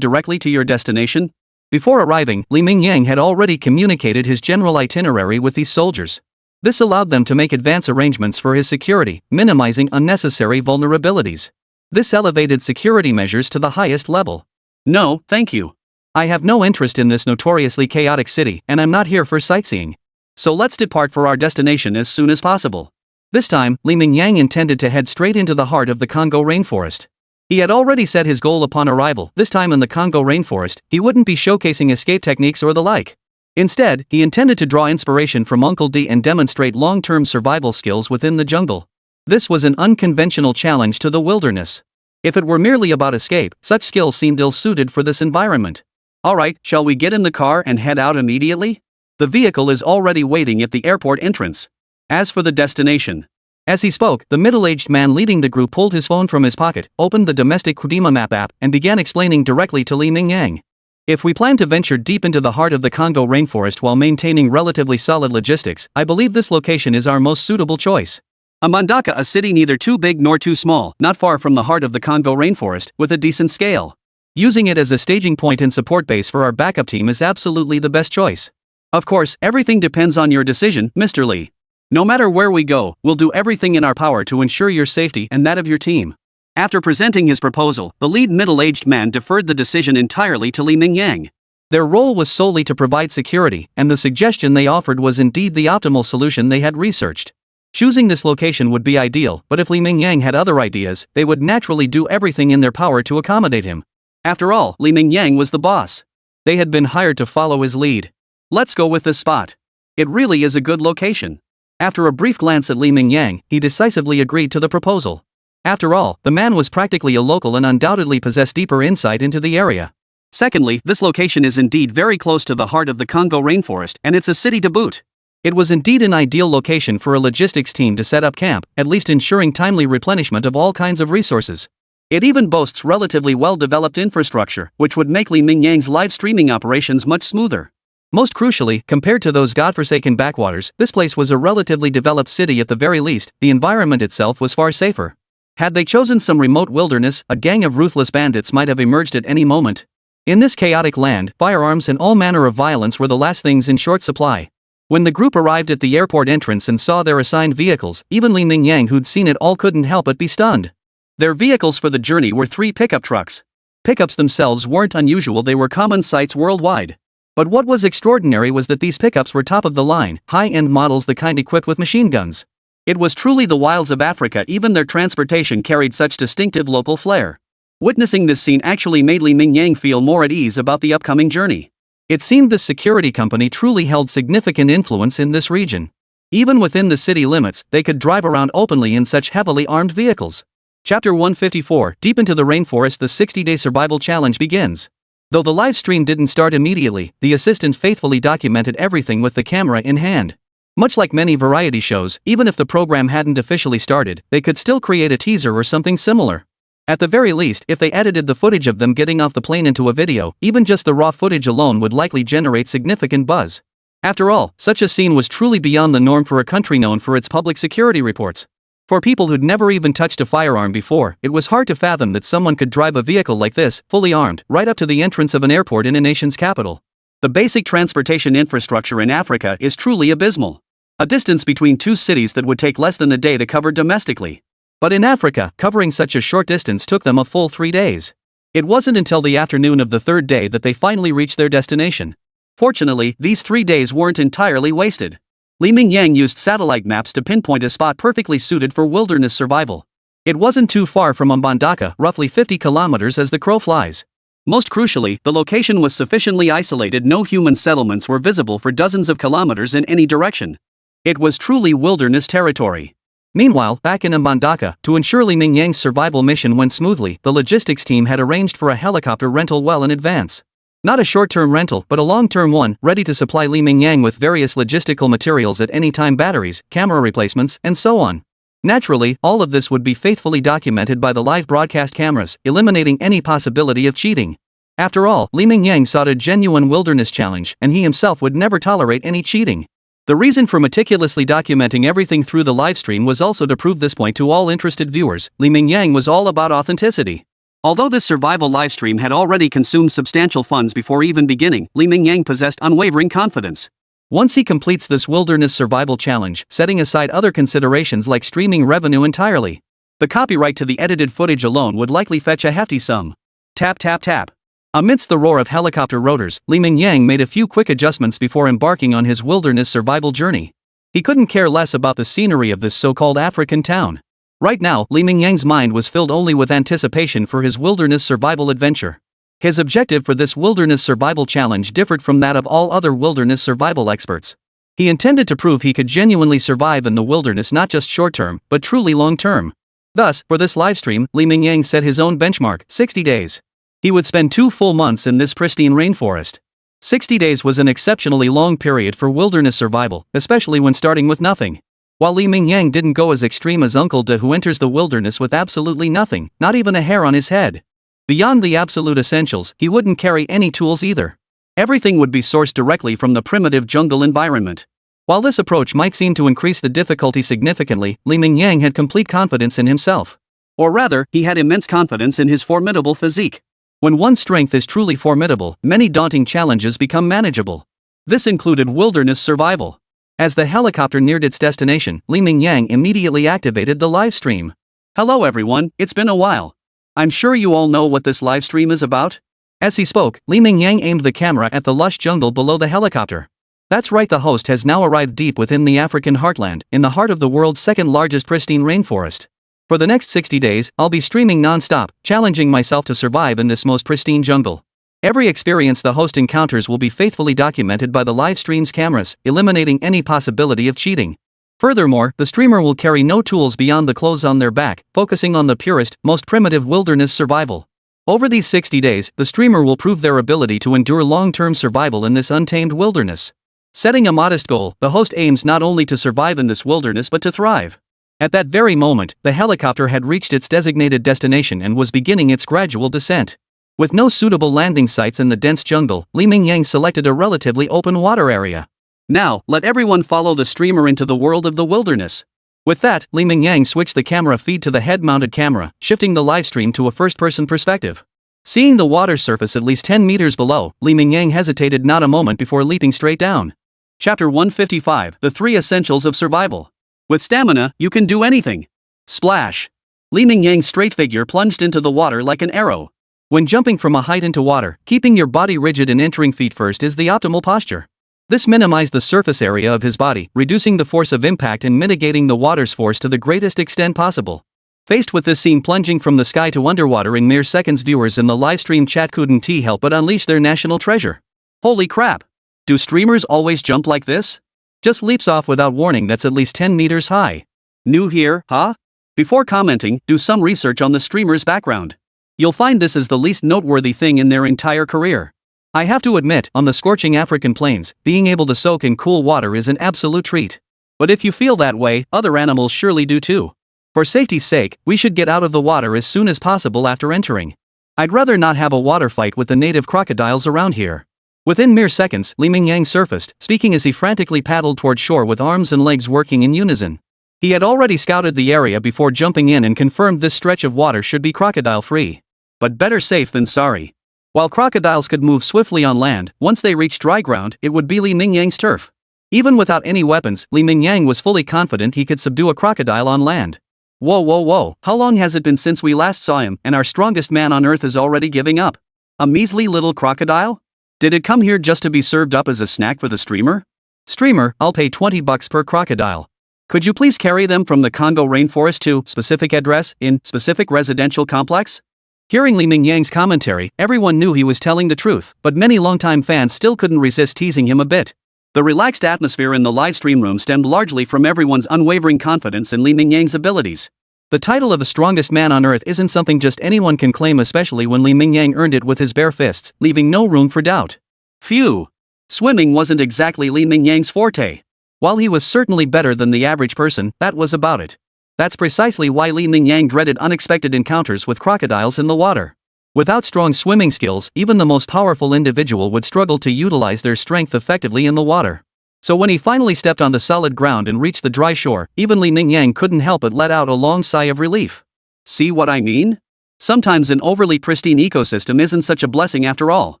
directly to your destination? Before arriving, Li Mingyang had already communicated his general itinerary with these soldiers. This allowed them to make advance arrangements for his security, minimizing unnecessary vulnerabilities. This elevated security measures to the highest level. No, thank you. I have no interest in this notoriously chaotic city, and I'm not here for sightseeing. So let's depart for our destination as soon as possible. This time, Li Mingyang intended to head straight into the heart of the Congo rainforest. He had already set his goal upon arrival. This time in the Congo rainforest, he wouldn't be showcasing escape techniques or the like. Instead, he intended to draw inspiration from Uncle D and demonstrate long-term survival skills within the jungle. This was an unconventional challenge to the wilderness. If it were merely about escape, such skills seemed ill-suited for this environment. Alright, shall we get in the car and head out immediately? The vehicle is already waiting at the airport entrance. As for the destination. As he spoke, the middle-aged man leading the group pulled his phone from his pocket, opened the domestic Kudima map app, and began explaining directly to Li Mingyang. If we plan to venture deep into the heart of the Congo rainforest while maintaining relatively solid logistics, I believe this location is our most suitable choice. Mbandaka, a city neither too big nor too small, not far from the heart of the Congo rainforest, with a decent scale. Using it as a staging point and support base for our backup team is absolutely the best choice. Of course, everything depends on your decision, Mr. Lee. No matter where we go, we'll do everything in our power to ensure your safety and that of your team. After presenting his proposal, the lead middle-aged man deferred the decision entirely to Li Mingyang. Their role was solely to provide security, and the suggestion they offered was indeed the optimal solution they had researched. Choosing this location would be ideal, but if Li Mingyang had other ideas, they would naturally do everything in their power to accommodate him. After all, Li Mingyang was the boss. They had been hired to follow his lead. Let's go with this spot. It really is a good location. After a brief glance at Li Mingyang, he decisively agreed to the proposal. After all, the man was practically a local and undoubtedly possessed deeper insight into the area. Secondly, this location is indeed very close to the heart of the Congo rainforest, and it's a city to boot. It was indeed an ideal location for a logistics team to set up camp, at least ensuring timely replenishment of all kinds of resources. It even boasts relatively well-developed infrastructure, which would make Li Mingyang's live streaming operations much smoother. Most crucially, compared to those godforsaken backwaters, this place was a relatively developed city at the very least. The environment itself was far safer. Had they chosen some remote wilderness, a gang of ruthless bandits might have emerged at any moment. In this chaotic land, firearms and all manner of violence were the last things in short supply. When the group arrived at the airport entrance and saw their assigned vehicles, even Li Mingyang, who'd seen it all, couldn't help but be stunned. Their vehicles for the journey were 3 pickup trucks. Pickups themselves weren't unusual, they were common sights worldwide. But what was extraordinary was that these pickups were top-of-the-line, high-end models, the kind equipped with machine guns. It was truly the wilds of Africa, even their transportation carried such distinctive local flair. Witnessing this scene actually made Li Mingyang feel more at ease about the upcoming journey. It seemed the security company truly held significant influence in this region. Even within the city limits, they could drive around openly in such heavily armed vehicles. Chapter 154, Deep into the Rainforest, the 60-day survival challenge begins. Though the live stream didn't start immediately, the assistant faithfully documented everything with the camera in hand. Much like many variety shows, even if the program hadn't officially started, they could still create a teaser or something similar. At the very least, if they edited the footage of them getting off the plane into a video, even just the raw footage alone would likely generate significant buzz. After all, such a scene was truly beyond the norm for a country known for its public security reports. For people who'd never even touched a firearm before, it was hard to fathom that someone could drive a vehicle like this, fully armed, right up to the entrance of an airport in a nation's capital. The basic transportation infrastructure in Africa is truly abysmal. A distance between 2 cities that would take less than a day to cover domestically. But in Africa, covering such a short distance took them a full 3 days. It wasn't until the afternoon of the 3rd day that they finally reached their destination. Fortunately, these 3 days weren't entirely wasted. Li Mingyang used satellite maps to pinpoint a spot perfectly suited for wilderness survival. It wasn't too far from Mbandaka, roughly 50 kilometers as the crow flies. Most crucially, the location was sufficiently isolated, no human settlements were visible for dozens of kilometers in any direction. It was truly wilderness territory. Meanwhile, back in Mbandaka, to ensure Li Mingyang's survival mission went smoothly, the logistics team had arranged for a helicopter rental well in advance. Not a short-term rental, but a long-term one, ready to supply Li Mingyang with various logistical materials at any time: batteries, camera replacements, and so on. Naturally, all of this would be faithfully documented by the live broadcast cameras, eliminating any possibility of cheating. After all, Li Mingyang sought a genuine wilderness challenge, and he himself would never tolerate any cheating. The reason for meticulously documenting everything through the livestream was also to prove this point to all interested viewers. Li Mingyang was all about authenticity. Although this survival livestream had already consumed substantial funds before even beginning, Li Mingyang possessed unwavering confidence. Once he completes this wilderness survival challenge, setting aside other considerations like streaming revenue entirely, the copyright to the edited footage alone would likely fetch a hefty sum. Tap tap tap. Amidst the roar of helicopter rotors, Li Mingyang made a few quick adjustments before embarking on his wilderness survival journey. He couldn't care less about the scenery of this so-called African town. Right now, Li Mingyang's mind was filled only with anticipation for his wilderness survival adventure. His objective for this wilderness survival challenge differed from that of all other wilderness survival experts. He intended to prove he could genuinely survive in the wilderness, not just short-term, but truly long-term. Thus, for this livestream, Mingyang set his own benchmark, 60 days. He would spend 2 full months in this pristine rainforest. 60 days was an exceptionally long period for wilderness survival, especially when starting with nothing. While Mingyang didn't go as extreme as Uncle De, who enters the wilderness with absolutely nothing, not even a hair on his head. Beyond the absolute essentials, he wouldn't carry any tools either. Everything would be sourced directly from the primitive jungle environment. While this approach might seem to increase the difficulty significantly, Mingyang had complete confidence in himself. Or rather, he had immense confidence in his formidable physique. When one's strength is truly formidable, many daunting challenges become manageable. This included wilderness survival. As the helicopter neared its destination, Mingyang immediately activated the live stream. Hello everyone, it's been a while. I'm sure you all know what this live stream is about? As he spoke, Mingyang aimed the camera at the lush jungle below the helicopter. That's right, the host has now arrived deep within the African heartland, in the heart of the world's second largest pristine rainforest. For the next 60 days, I'll be streaming non-stop, challenging myself to survive in this most pristine jungle. Every experience the host encounters will be faithfully documented by the live stream's cameras, eliminating any possibility of cheating. Furthermore, the streamer will carry no tools beyond the clothes on their back, focusing on the purest, most primitive wilderness survival. Over these 60 days, the streamer will prove their ability to endure long-term survival in this untamed wilderness. Setting a modest goal, the host aims not only to survive in this wilderness but to thrive. At that very moment, the helicopter had reached its designated destination and was beginning its gradual descent. With no suitable landing sites in the dense jungle, Mingyang selected a relatively open water area. Now, let everyone follow the streamer into the world of the wilderness. With that, Mingyang switched the camera feed to the head-mounted camera, shifting the livestream to a first-person perspective. Seeing the water surface at least 10 meters below, Mingyang hesitated not a moment before leaping straight down. Chapter 155, The 3 Essentials of Survival. With stamina, you can do anything. Splash! Mingyang's straight figure plunged into the water like an arrow. When jumping from a height into water, keeping your body rigid and entering feet first is the optimal posture. This minimized the surface area of his body, reducing the force of impact and mitigating the water's force to the greatest extent possible. Faced with this scene plunging from the sky to underwater in mere seconds, viewers in the livestream chat couldn't help but unleash their national treasure. Holy crap! Do streamers always jump like this? Just leaps off without warning that's at least 10 meters high. New here, huh? Before commenting, do some research on the streamer's background. You'll find this is the least noteworthy thing in their entire career. I have to admit, on the scorching African plains, being able to soak in cool water is an absolute treat. But if you feel that way, other animals surely do too. For safety's sake, we should get out of the water as soon as possible after entering. I'd rather not have a water fight with the native crocodiles around here. Within mere seconds, Mingyang surfaced, speaking as he frantically paddled toward shore with arms and legs working in unison. He had already scouted the area before jumping in and confirmed this stretch of water should be crocodile-free. But better safe than sorry. While crocodiles could move swiftly on land, once they reached dry ground, it would be Mingyang's turf. Even without any weapons, Mingyang was fully confident he could subdue a crocodile on land. Whoa, how long has it been since we last saw him, and our strongest man on earth is already giving up? A measly little crocodile? Did it come here just to be served up as a snack for the streamer? Streamer, I'll pay $20 per crocodile. Could you please carry them from the Congo rainforest to specific address in specific residential complex? Hearing Mingyang's commentary, everyone knew he was telling the truth, but many longtime fans still couldn't resist teasing him a bit. The relaxed atmosphere in the livestream room stemmed largely from everyone's unwavering confidence in Mingyang's abilities. The title of the strongest man on earth isn't something just anyone can claim, especially when Mingyang earned it with his bare fists, leaving no room for doubt. Phew! Swimming wasn't exactly Mingyang's forte. While he was certainly better than the average person, that was about it. That's precisely why Mingyang dreaded unexpected encounters with crocodiles in the water. Without strong swimming skills, even the most powerful individual would struggle to utilize their strength effectively in the water. So when he finally stepped onto solid ground and reached the dry shore, even Mingyang couldn't help but let out a long sigh of relief. See what I mean? Sometimes an overly pristine ecosystem isn't such a blessing after all.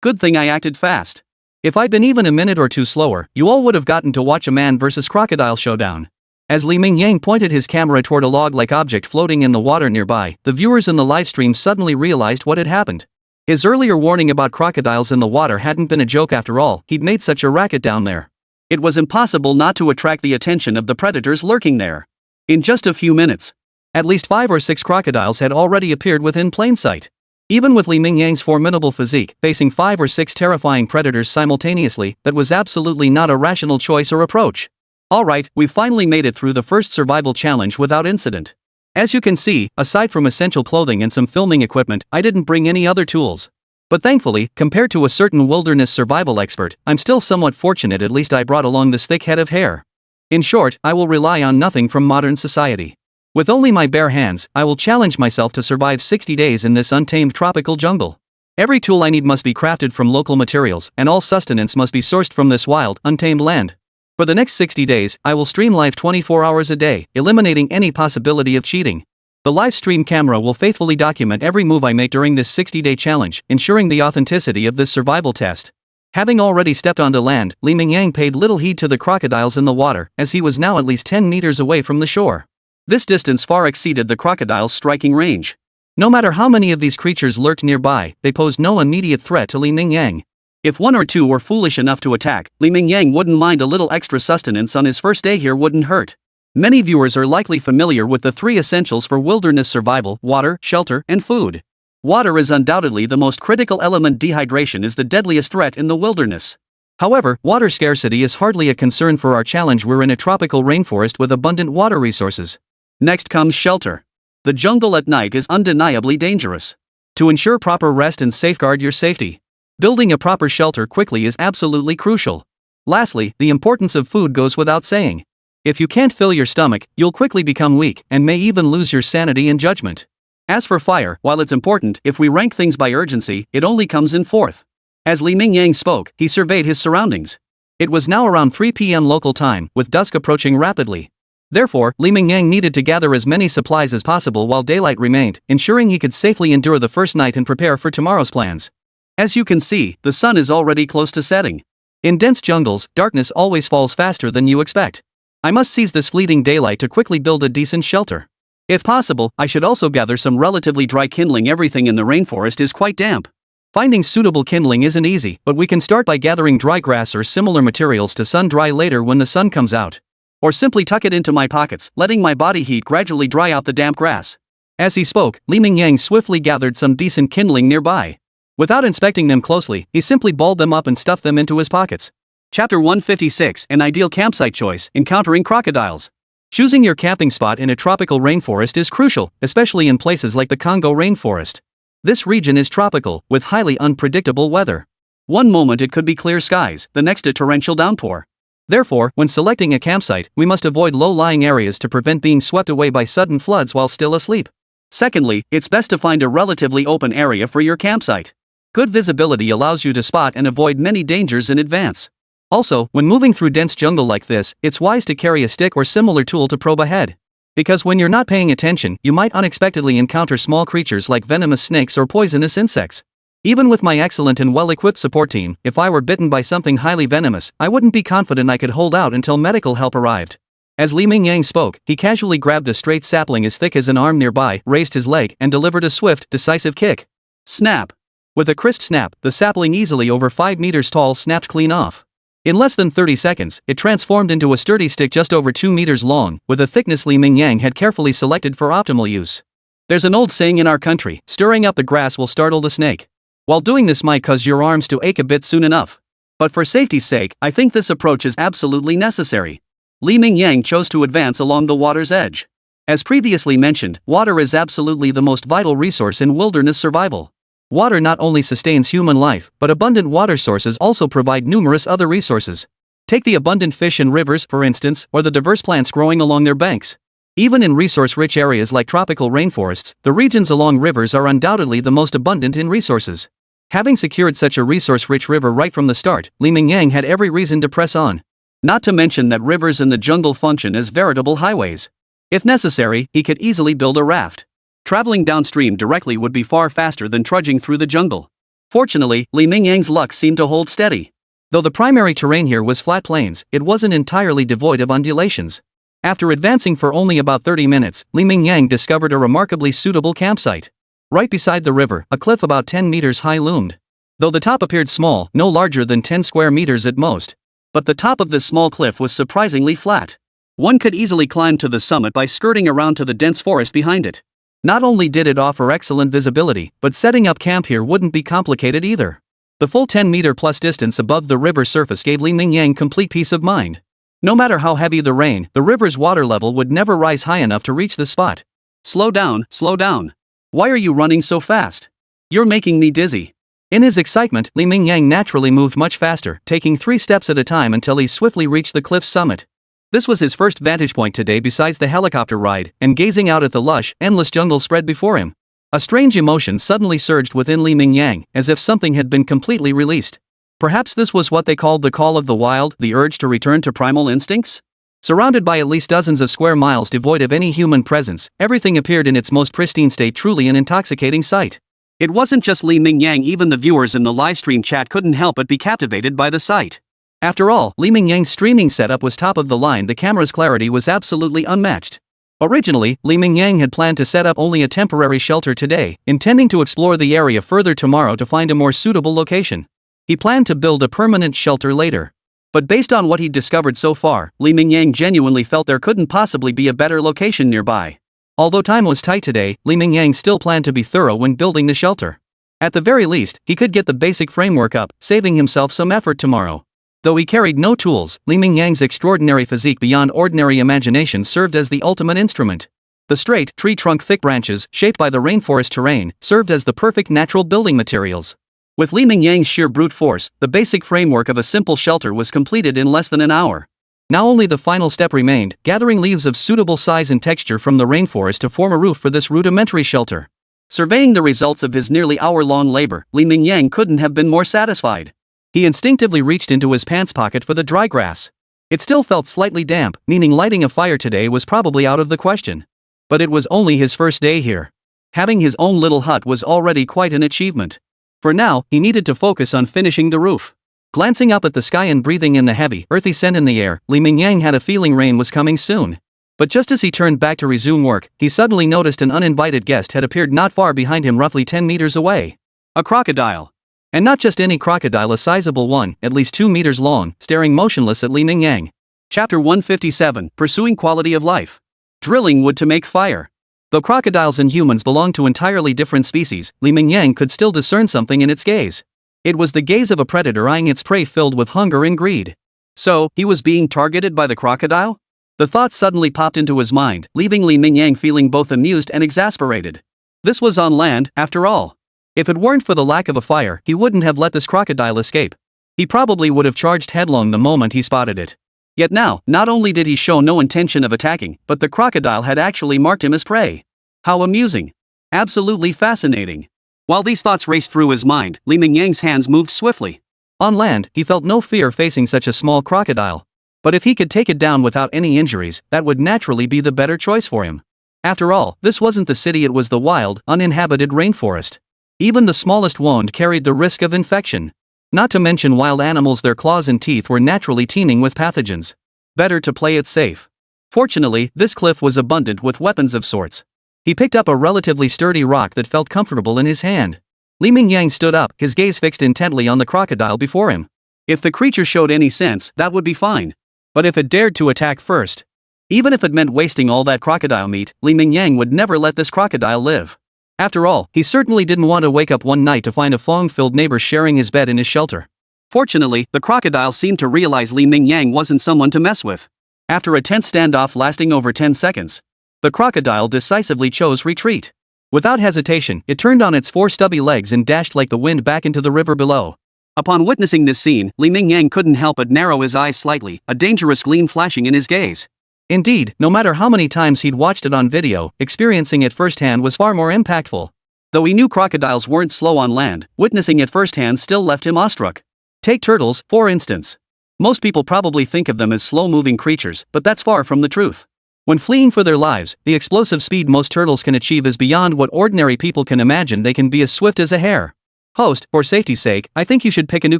Good thing I acted fast. If I'd been even a minute or two slower, you all would have gotten to watch a man versus crocodile showdown. As Mingyang pointed his camera toward a log-like object floating in the water nearby, the viewers in the livestream suddenly realized what had happened. His earlier warning about crocodiles in the water hadn't been a joke after all, he'd made such a racket down there. It was impossible not to attract the attention of the predators lurking there. In just a few minutes, at least 5 or 6 crocodiles had already appeared within plain sight. Even with Li Mingyang's formidable physique, facing 5 or 6 terrifying predators simultaneously, that was absolutely not a rational choice or approach. Alright, we finally made it through the first survival challenge without incident. As you can see, aside from essential clothing and some filming equipment, I didn't bring any other tools. But thankfully, compared to a certain wilderness survival expert, I'm still somewhat fortunate. At least I brought along this thick head of hair. In short, I will rely on nothing from modern society. With only my bare hands, I will challenge myself to survive 60 days in this untamed tropical jungle. Every tool I need must be crafted from local materials, and all sustenance must be sourced from this wild, untamed land. For the next 60 days, I will stream live 24 hours a day, eliminating any possibility of cheating. The live stream camera will faithfully document every move I make during this 60-day challenge, ensuring the authenticity of this survival test. Having already stepped onto land, Li Mingyang paid little heed to the crocodiles in the water, as he was now at least 10 meters away from the shore. This distance far exceeded the crocodile's striking range. No matter how many of these creatures lurked nearby, they posed no immediate threat to Li Mingyang. If one or two were foolish enough to attack, Li Mingyang wouldn't mind. A little extra sustenance on his first day here wouldn't hurt. Many viewers are likely familiar with the 3 essentials for wilderness survival: water, shelter, and food. Water is undoubtedly the most critical element. Dehydration is the deadliest threat in the wilderness. However, water scarcity is hardly a concern for our challenge. We're in a tropical rainforest with abundant water resources. Next comes shelter. The jungle at night is undeniably dangerous. To ensure proper rest and safeguard your safety, building a proper shelter quickly is absolutely crucial. Lastly, the importance of food goes without saying. If you can't fill your stomach, you'll quickly become weak and may even lose your sanity and judgment. As for fire, while it's important, if we rank things by urgency, it only comes in 4th. As Li Mingyang spoke, he surveyed his surroundings. It was now around 3 p.m. local time, with dusk approaching rapidly. Therefore, Li Mingyang needed to gather as many supplies as possible while daylight remained, ensuring he could safely endure the first night and prepare for tomorrow's plans. As you can see, the sun is already close to setting. In dense jungles, darkness always falls faster than you expect. I must seize this fleeting daylight to quickly build a decent shelter. If possible, I should also gather some relatively dry kindling. Everything in the rainforest is quite damp. Finding suitable kindling isn't easy, but we can start by gathering dry grass or similar materials to sun-dry later when the sun comes out. Or simply tuck it into my pockets, letting my body heat gradually dry out the damp grass. As he spoke, Li Mingyang swiftly gathered some decent kindling nearby. Without inspecting them closely, he simply balled them up and stuffed them into his pockets. Chapter 156, An Ideal Campsite Choice: Encountering Crocodiles. Choosing your camping spot in a tropical rainforest is crucial, especially in places like the Congo rainforest. This region is tropical, with highly unpredictable weather. One moment it could be clear skies, the next a torrential downpour. Therefore, when selecting a campsite, we must avoid low-lying areas to prevent being swept away by sudden floods while still asleep. Secondly, it's best to find a relatively open area for your campsite. Good visibility allows you to spot and avoid many dangers in advance. Also, when moving through dense jungle like this, it's wise to carry a stick or similar tool to probe ahead. Because when you're not paying attention, you might unexpectedly encounter small creatures like venomous snakes or poisonous insects. Even with my excellent and well-equipped support team, if I were bitten by something highly venomous, I wouldn't be confident I could hold out until medical help arrived. As Li Mingyang spoke, he casually grabbed a straight sapling as thick as an arm nearby, raised his leg, and delivered a swift, decisive kick. Snap! With a crisp snap, the sapling, easily over 5 meters tall, snapped clean off. In less than 30 seconds, it transformed into a sturdy stick just over 2 meters long, with a thickness Li Mingyang had carefully selected for optimal use. There's an old saying in our country: stirring up the grass will startle the snake. While doing this might cause your arms to ache a bit soon enough. But for safety's sake, I think this approach is absolutely necessary. Li Mingyang chose to advance along the water's edge. As previously mentioned, water is absolutely the most vital resource in wilderness survival. Water not only sustains human life, but abundant water sources also provide numerous other resources. Take the abundant fish in rivers, for instance, or the diverse plants growing along their banks. Even in resource-rich areas like tropical rainforests, the regions along rivers are undoubtedly the most abundant in resources. Having secured such a resource-rich river right from the start, Li Mingyang had every reason to press on. Not to mention that rivers in the jungle function as veritable highways. If necessary, he could easily build a raft. Traveling downstream directly would be far faster than trudging through the jungle. Fortunately, Li Mingyang's luck seemed to hold steady. Though the primary terrain here was flat plains, it wasn't entirely devoid of undulations. After advancing for only about 30 minutes, Li Mingyang discovered a remarkably suitable campsite. Right beside the river, a cliff about 10 meters high loomed. Though the top appeared small, no larger than 10 square meters at most. But the top of this small cliff was surprisingly flat. One could easily climb to the summit by skirting around to the dense forest behind it. Not only did it offer excellent visibility, but setting up camp here wouldn't be complicated either. The full 10-meter plus distance above the river surface gave Li Mingyang complete peace of mind. No matter how heavy the rain, the river's water level would never rise high enough to reach the spot. Slow down, slow down. Why are you running so fast? You're making me dizzy. In his excitement, Li Mingyang naturally moved much faster, taking 3 steps at a time until he swiftly reached the cliff's summit. This was his first vantage point today besides the helicopter ride, and gazing out at the lush, endless jungle spread before him. A strange emotion suddenly surged within Li Mingyang, as if something had been completely released. Perhaps this was what they called the call of the wild, the urge to return to primal instincts? Surrounded by at least dozens of square miles devoid of any human presence, everything appeared in its most pristine state, truly an intoxicating sight. It wasn't just Li Mingyang, even the viewers in the livestream chat couldn't help but be captivated by the sight. After all, Li Mingyang's streaming setup was top of the line, the camera's clarity was absolutely unmatched. Originally, Li Mingyang had planned to set up only a temporary shelter today, intending to explore the area further tomorrow to find a more suitable location. He planned to build a permanent shelter later. But based on what he'd discovered so far, Li Mingyang genuinely felt there couldn't possibly be a better location nearby. Although time was tight today, Li Mingyang still planned to be thorough when building the shelter. At the very least, he could get the basic framework up, saving himself some effort tomorrow. Though he carried no tools, Li Mingyang's extraordinary physique beyond ordinary imagination served as the ultimate instrument. The straight, tree-trunk-thick branches, shaped by the rainforest terrain, served as the perfect natural building materials. With Li Mingyang's sheer brute force, the basic framework of a simple shelter was completed in less than an hour. Now only the final step remained, gathering leaves of suitable size and texture from the rainforest to form a roof for this rudimentary shelter. Surveying the results of his nearly hour-long labor, Li Mingyang couldn't have been more satisfied. He instinctively reached into his pants pocket for the dry grass. It still felt slightly damp, meaning lighting a fire today was probably out of the question. But it was only his first day here. Having his own little hut was already quite an achievement. For now, he needed to focus on finishing the roof. Glancing up at the sky and breathing in the heavy, earthy scent in the air, Li Mingyang had a feeling rain was coming soon. But just as he turned back to resume work, he suddenly noticed an uninvited guest had appeared not far behind him, roughly 10 meters away. A crocodile. And not just any crocodile, a sizable one, at least 2 meters long, staring motionless at Li Mingyang. Chapter 157, Pursuing Quality of Life. Drilling wood to make fire. Though crocodiles and humans belong to entirely different species, Li Mingyang could still discern something in its gaze. It was the gaze of a predator eyeing its prey filled with hunger and greed. So, he was being targeted by the crocodile? The thought suddenly popped into his mind, leaving Li Mingyang feeling both amused and exasperated. This was on land, after all. If it weren't for the lack of a fire, he wouldn't have let this crocodile escape. He probably would have charged headlong the moment he spotted it. Yet now, not only did he show no intention of attacking, but the crocodile had actually marked him as prey. How amusing. Absolutely fascinating. While these thoughts raced through his mind, Li Mingyang's hands moved swiftly. On land, he felt no fear facing such a small crocodile. But if he could take it down without any injuries, that would naturally be the better choice for him. After all, this wasn't the city, it was the wild, uninhabited rainforest. Even the smallest wound carried the risk of infection. Not to mention wild animals, their claws and teeth were naturally teeming with pathogens. Better to play it safe. Fortunately, this cliff was abundant with weapons of sorts. He picked up a relatively sturdy rock that felt comfortable in his hand. Li Mingyang stood up, his gaze fixed intently on the crocodile before him. If the creature showed any sense, that would be fine. But if it dared to attack first, even if it meant wasting all that crocodile meat, Li Mingyang would never let this crocodile live. After all, he certainly didn't want to wake up one night to find a Fong-filled neighbor sharing his bed in his shelter. Fortunately, the crocodile seemed to realize Li Mingyang wasn't someone to mess with. After a tense standoff lasting over 10 seconds, the crocodile decisively chose retreat. Without hesitation, it turned on its 4 stubby legs and dashed like the wind back into the river below. Upon witnessing this scene, Li Mingyang couldn't help but narrow his eyes slightly, a dangerous gleam flashing in his gaze. Indeed, no matter how many times he'd watched it on video, experiencing it firsthand was far more impactful. Though he knew crocodiles weren't slow on land, witnessing it firsthand still left him awestruck. Take turtles, for instance. Most people probably think of them as slow-moving creatures, but that's far from the truth. When fleeing for their lives, the explosive speed most turtles can achieve is beyond what ordinary people can imagine. They can be as swift as a hare. Host, for safety's sake, I think you should pick a new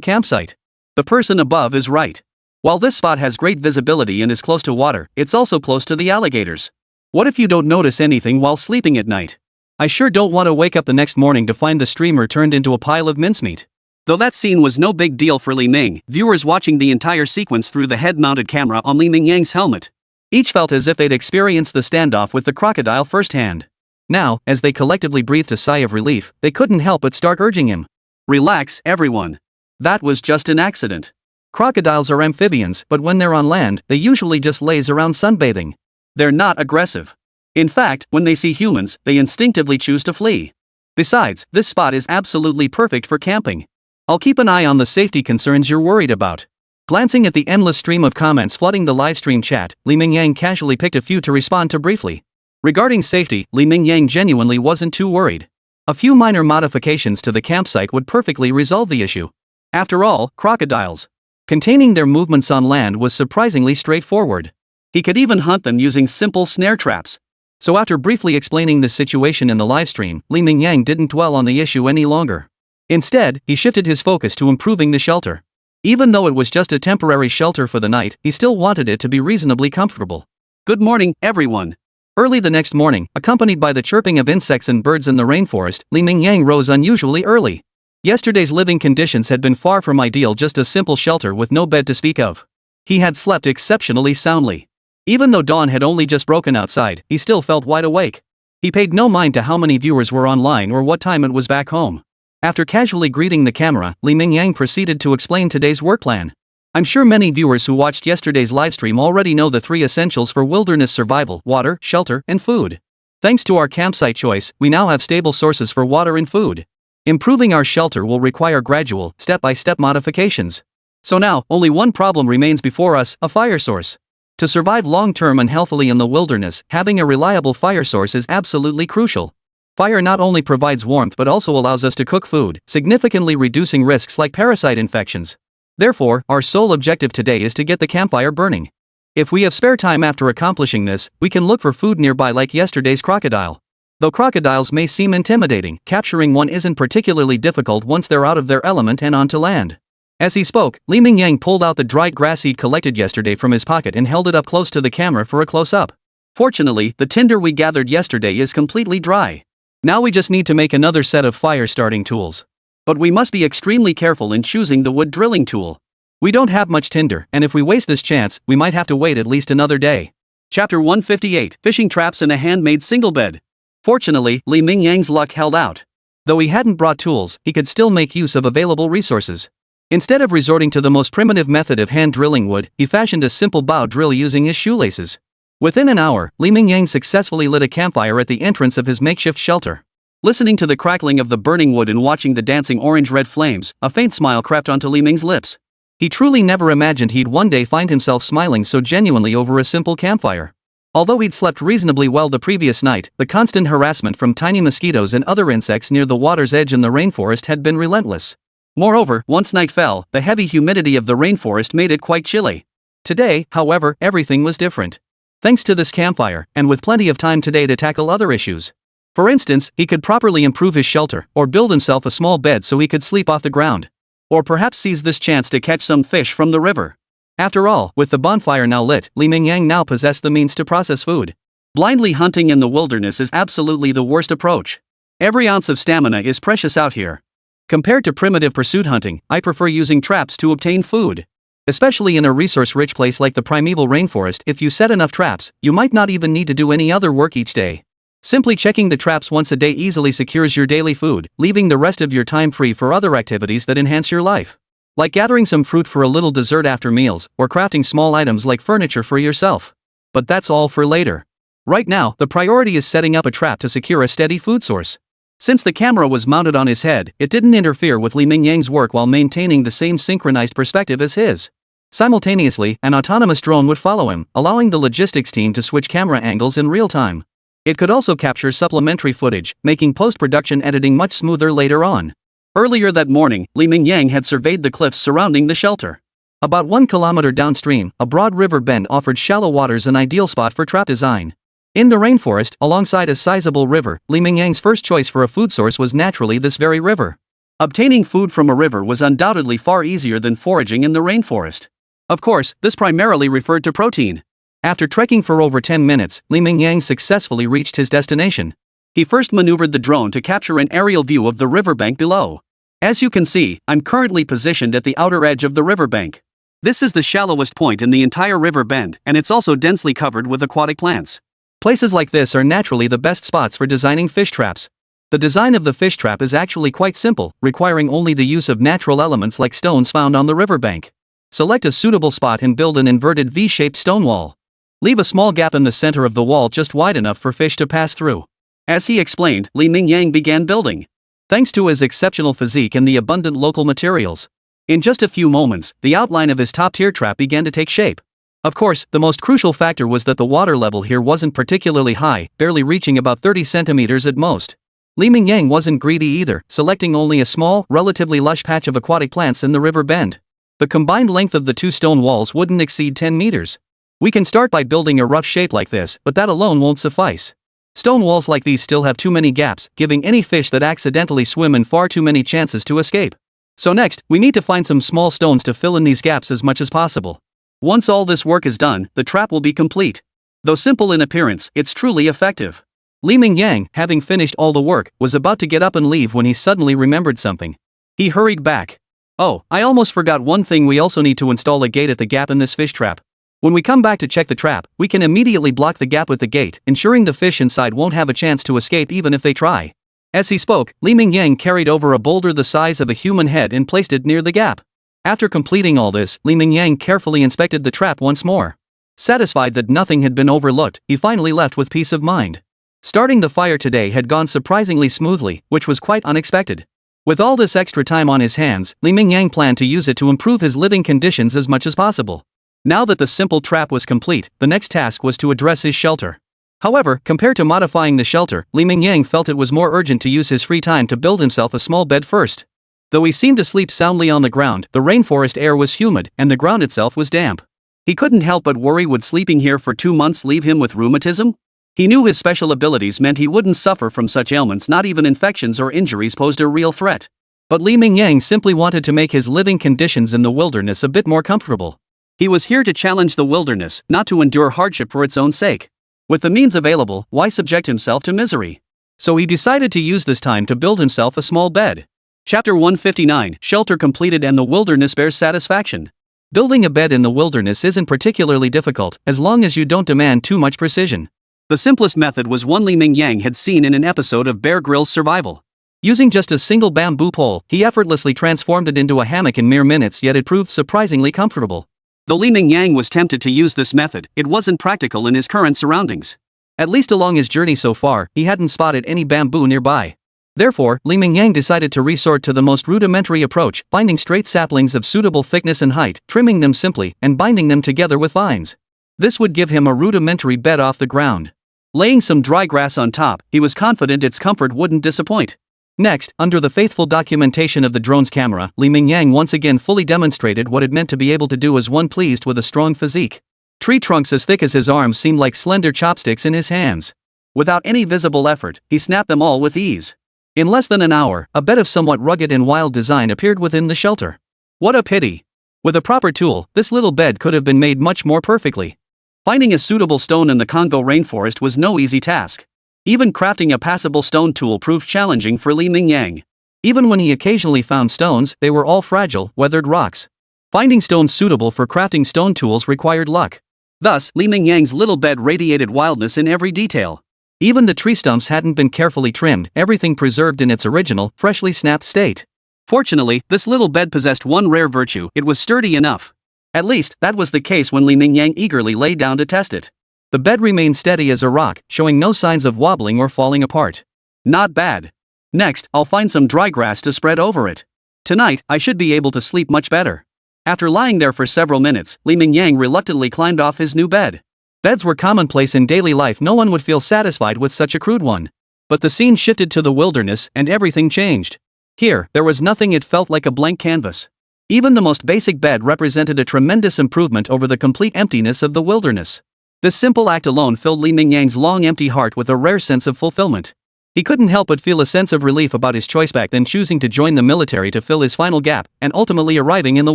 campsite. The person above is right. While this spot has great visibility and is close to water, it's also close to the alligators. What if you don't notice anything while sleeping at night? I sure don't want to wake up the next morning to find the streamer turned into a pile of mincemeat. Though that scene was no big deal for Li Ming, viewers watching the entire sequence through the head-mounted camera on Li Mingyang's helmet each felt as if they'd experienced the standoff with the crocodile firsthand. Now, as they collectively breathed a sigh of relief, they couldn't help but start urging him. Relax, everyone. That was just an accident. Crocodiles are amphibians, but when they're on land, they usually just laze around sunbathing. They're not aggressive. In fact, when they see humans, they instinctively choose to flee. Besides, this spot is absolutely perfect for camping. I'll keep an eye on the safety concerns you're worried about. Glancing at the endless stream of comments flooding the livestream chat, Li Mingyang casually picked a few to respond to briefly. Regarding safety, Li Mingyang genuinely wasn't too worried. A few minor modifications to the campsite would perfectly resolve the issue. After all, crocodiles. Containing their movements on land was surprisingly straightforward. He could even hunt them using simple snare traps. So after briefly explaining the situation in the livestream, Li Mingyang didn't dwell on the issue any longer. Instead, he shifted his focus to improving the shelter. Even though it was just a temporary shelter for the night, he still wanted it to be reasonably comfortable. Good morning, everyone. Early the next morning, accompanied by the chirping of insects and birds in the rainforest, Li Mingyang rose unusually early. Yesterday's living conditions had been far from ideal, just a simple shelter with no bed to speak of. He had slept exceptionally soundly. Even though dawn had only just broken outside, he still felt wide awake. He paid no mind to how many viewers were online or what time it was back home. After casually greeting the camera, Li Mingyang proceeded to explain today's work plan. I'm sure many viewers who watched yesterday's livestream already know the 3 essentials for wilderness survival: water, shelter, and food. Thanks to our campsite choice, we now have stable sources for water and food. Improving our shelter will require gradual, step-by-step modifications. So now, only one problem remains before us: a fire source. To survive long-term and healthily in the wilderness, having a reliable fire source is absolutely crucial. Fire not only provides warmth but also allows us to cook food, significantly reducing risks like parasite infections. Therefore, our sole objective today is to get the campfire burning. If we have spare time after accomplishing this, we can look for food nearby like yesterday's crocodile. Though crocodiles may seem intimidating, capturing one isn't particularly difficult once they're out of their element and onto land. As he spoke, Li Mingyang pulled out the dried grass he'd collected yesterday from his pocket and held it up close to the camera for a close-up. Fortunately, the tinder we gathered yesterday is completely dry. Now we just need to make another set of fire-starting tools. But we must be extremely careful in choosing the wood drilling tool. We don't have much tinder, and if we waste this chance, we might have to wait at least another day. Chapter 158: Fishing Traps in a Handmade Single Bed. Fortunately, Li Mingyang's luck held out. Though he hadn't brought tools, he could still make use of available resources. Instead of resorting to the most primitive method of hand drilling wood, he fashioned a simple bow drill using his shoelaces. Within an hour, Li Mingyang successfully lit a campfire at the entrance of his makeshift shelter. Listening to the crackling of the burning wood and watching the dancing orange-red flames, a faint smile crept onto Li Ming's lips. He truly never imagined he'd one day find himself smiling so genuinely over a simple campfire. Although he'd slept reasonably well the previous night, the constant harassment from tiny mosquitoes and other insects near the water's edge in the rainforest had been relentless. Moreover, once night fell, the heavy humidity of the rainforest made it quite chilly. Today, however, everything was different. Thanks to this campfire, and with plenty of time today to tackle other issues. For instance, he could properly improve his shelter, or build himself a small bed so he could sleep off the ground. Or perhaps seize this chance to catch some fish from the river. After all, with the bonfire now lit, Li Mingyang now possessed the means to process food. Blindly hunting in the wilderness is absolutely the worst approach. Every ounce of stamina is precious out here. Compared to primitive pursuit hunting, I prefer using traps to obtain food. Especially in a resource-rich place like the primeval rainforest, if you set enough traps, you might not even need to do any other work each day. Simply checking the traps once a day easily secures your daily food, leaving the rest of your time free for other activities that enhance your life. Like gathering some fruit for a little dessert after meals, or crafting small items like furniture for yourself. But that's all for later. Right now, the priority is setting up a trap to secure a steady food source. Since the camera was mounted on his head, it didn't interfere with Li Mingyang's work while maintaining the same synchronized perspective as his. Simultaneously, an autonomous drone would follow him, allowing the logistics team to switch camera angles in real time. It could also capture supplementary footage, making post-production editing much smoother later on. Earlier that morning, Li Mingyang had surveyed the cliffs surrounding the shelter. About 1 kilometer downstream, a broad river bend offered shallow waters an ideal spot for trap design. In the rainforest, alongside a sizable river, Li Mingyang's first choice for a food source was naturally this very river. Obtaining food from a river was undoubtedly far easier than foraging in the rainforest. Of course, this primarily referred to protein. After trekking for over 10 minutes, Li Mingyang successfully reached his destination. He first maneuvered the drone to capture an aerial view of the riverbank below. As you can see, I'm currently positioned at the outer edge of the riverbank. This is the shallowest point in the entire river bend, and it's also densely covered with aquatic plants. Places like this are naturally the best spots for designing fish traps. The design of the fish trap is actually quite simple, requiring only the use of natural elements like stones found on the riverbank. Select a suitable spot and build an inverted V-shaped stone wall. Leave a small gap in the center of the wall just wide enough for fish to pass through. As he explained, Mingyang began building. Thanks to his exceptional physique and the abundant local materials. In just a few moments, the outline of his top-tier trap began to take shape. Of course, the most crucial factor was that the water level here wasn't particularly high, barely reaching about 30 centimeters at most. Mingyang wasn't greedy either, selecting only a small, relatively lush patch of aquatic plants in the river bend. The combined length of the two stone walls wouldn't exceed 10 meters. We can start by building a rough shape like this, but that alone won't suffice. Stone walls like these still have too many gaps, giving any fish that accidentally swim in far too many chances to escape. So next, we need to find some small stones to fill in these gaps as much as possible. Once all this work is done, the trap will be complete. Though simple in appearance, it's truly effective. Mingyang, having finished all the work, was about to get up and leave when he suddenly remembered something. He hurried back. Oh, I almost forgot one thing, we also need to install a gate at the gap in this fish trap. When we come back to check the trap, we can immediately block the gap with the gate, ensuring the fish inside won't have a chance to escape even if they try. As he spoke, Mingyang carried over a boulder the size of a human head and placed it near the gap. After completing all this, Mingyang carefully inspected the trap once more. Satisfied that nothing had been overlooked, he finally left with peace of mind. Starting the fire today had gone surprisingly smoothly, which was quite unexpected. With all this extra time on his hands, Mingyang planned to use it to improve his living conditions as much as possible. Now that the simple trap was complete, the next task was to address his shelter. However, compared to modifying the shelter, Mingyang felt it was more urgent to use his free time to build himself a small bed first. Though he seemed to sleep soundly on the ground, the rainforest air was humid, and the ground itself was damp. He couldn't help but worry, would sleeping here for 2 months leave him with rheumatism? He knew his special abilities meant he wouldn't suffer from such ailments, not even infections or injuries posed a real threat. But Mingyang simply wanted to make his living conditions in the wilderness a bit more comfortable. He was here to challenge the wilderness, not to endure hardship for its own sake. With the means available, why subject himself to misery? So he decided to use this time to build himself a small bed. Chapter 159, Shelter completed and the wilderness bears satisfaction. Building a bed in the wilderness isn't particularly difficult, as long as you don't demand too much precision. The simplest method was one Mingyang had seen in an episode of Bear Grylls' Survival. Using just a single bamboo pole, he effortlessly transformed it into a hammock in mere minutes, yet it proved surprisingly comfortable. Though Mingyang was tempted to use this method, it wasn't practical in his current surroundings. At least along his journey so far, he hadn't spotted any bamboo nearby. Therefore, Mingyang decided to resort to the most rudimentary approach, finding straight saplings of suitable thickness and height, trimming them simply, and binding them together with vines. This would give him a rudimentary bed off the ground. Laying some dry grass on top, he was confident its comfort wouldn't disappoint. Next, under the faithful documentation of the drone's camera, Mingyang once again fully demonstrated what it meant to be able to do as one pleased with a strong physique. Tree trunks as thick as his arms seemed like slender chopsticks in his hands. Without any visible effort, he snapped them all with ease. In less than an hour, a bed of somewhat rugged and wild design appeared within the shelter. What a pity! With a proper tool, this little bed could have been made much more perfectly. Finding a suitable stone in the Congo rainforest was no easy task. Even crafting a passable stone tool proved challenging for Mingyang. Even when he occasionally found stones, they were all fragile, weathered rocks. Finding stones suitable for crafting stone tools required luck. Thus, Mingyang's little bed radiated wildness in every detail. Even the tree stumps hadn't been carefully trimmed, everything preserved in its original, freshly snapped state. Fortunately, this little bed possessed one rare virtue: it was sturdy enough. At least, that was the case when Mingyang eagerly lay down to test it. The bed remained steady as a rock, showing no signs of wobbling or falling apart. Not bad. Next, I'll find some dry grass to spread over it. Tonight, I should be able to sleep much better. After lying there for several minutes, Mingyang reluctantly climbed off his new bed. Beds were commonplace in daily life, no one would feel satisfied with such a crude one. But the scene shifted to the wilderness, and everything changed. Here, there was nothing, it felt like a blank canvas. Even the most basic bed represented a tremendous improvement over the complete emptiness of the wilderness. This simple act alone filled Mingyang's long empty heart with a rare sense of fulfillment. He couldn't help but feel a sense of relief about his choice back then, choosing to join the military to fill his final gap, and ultimately arriving in the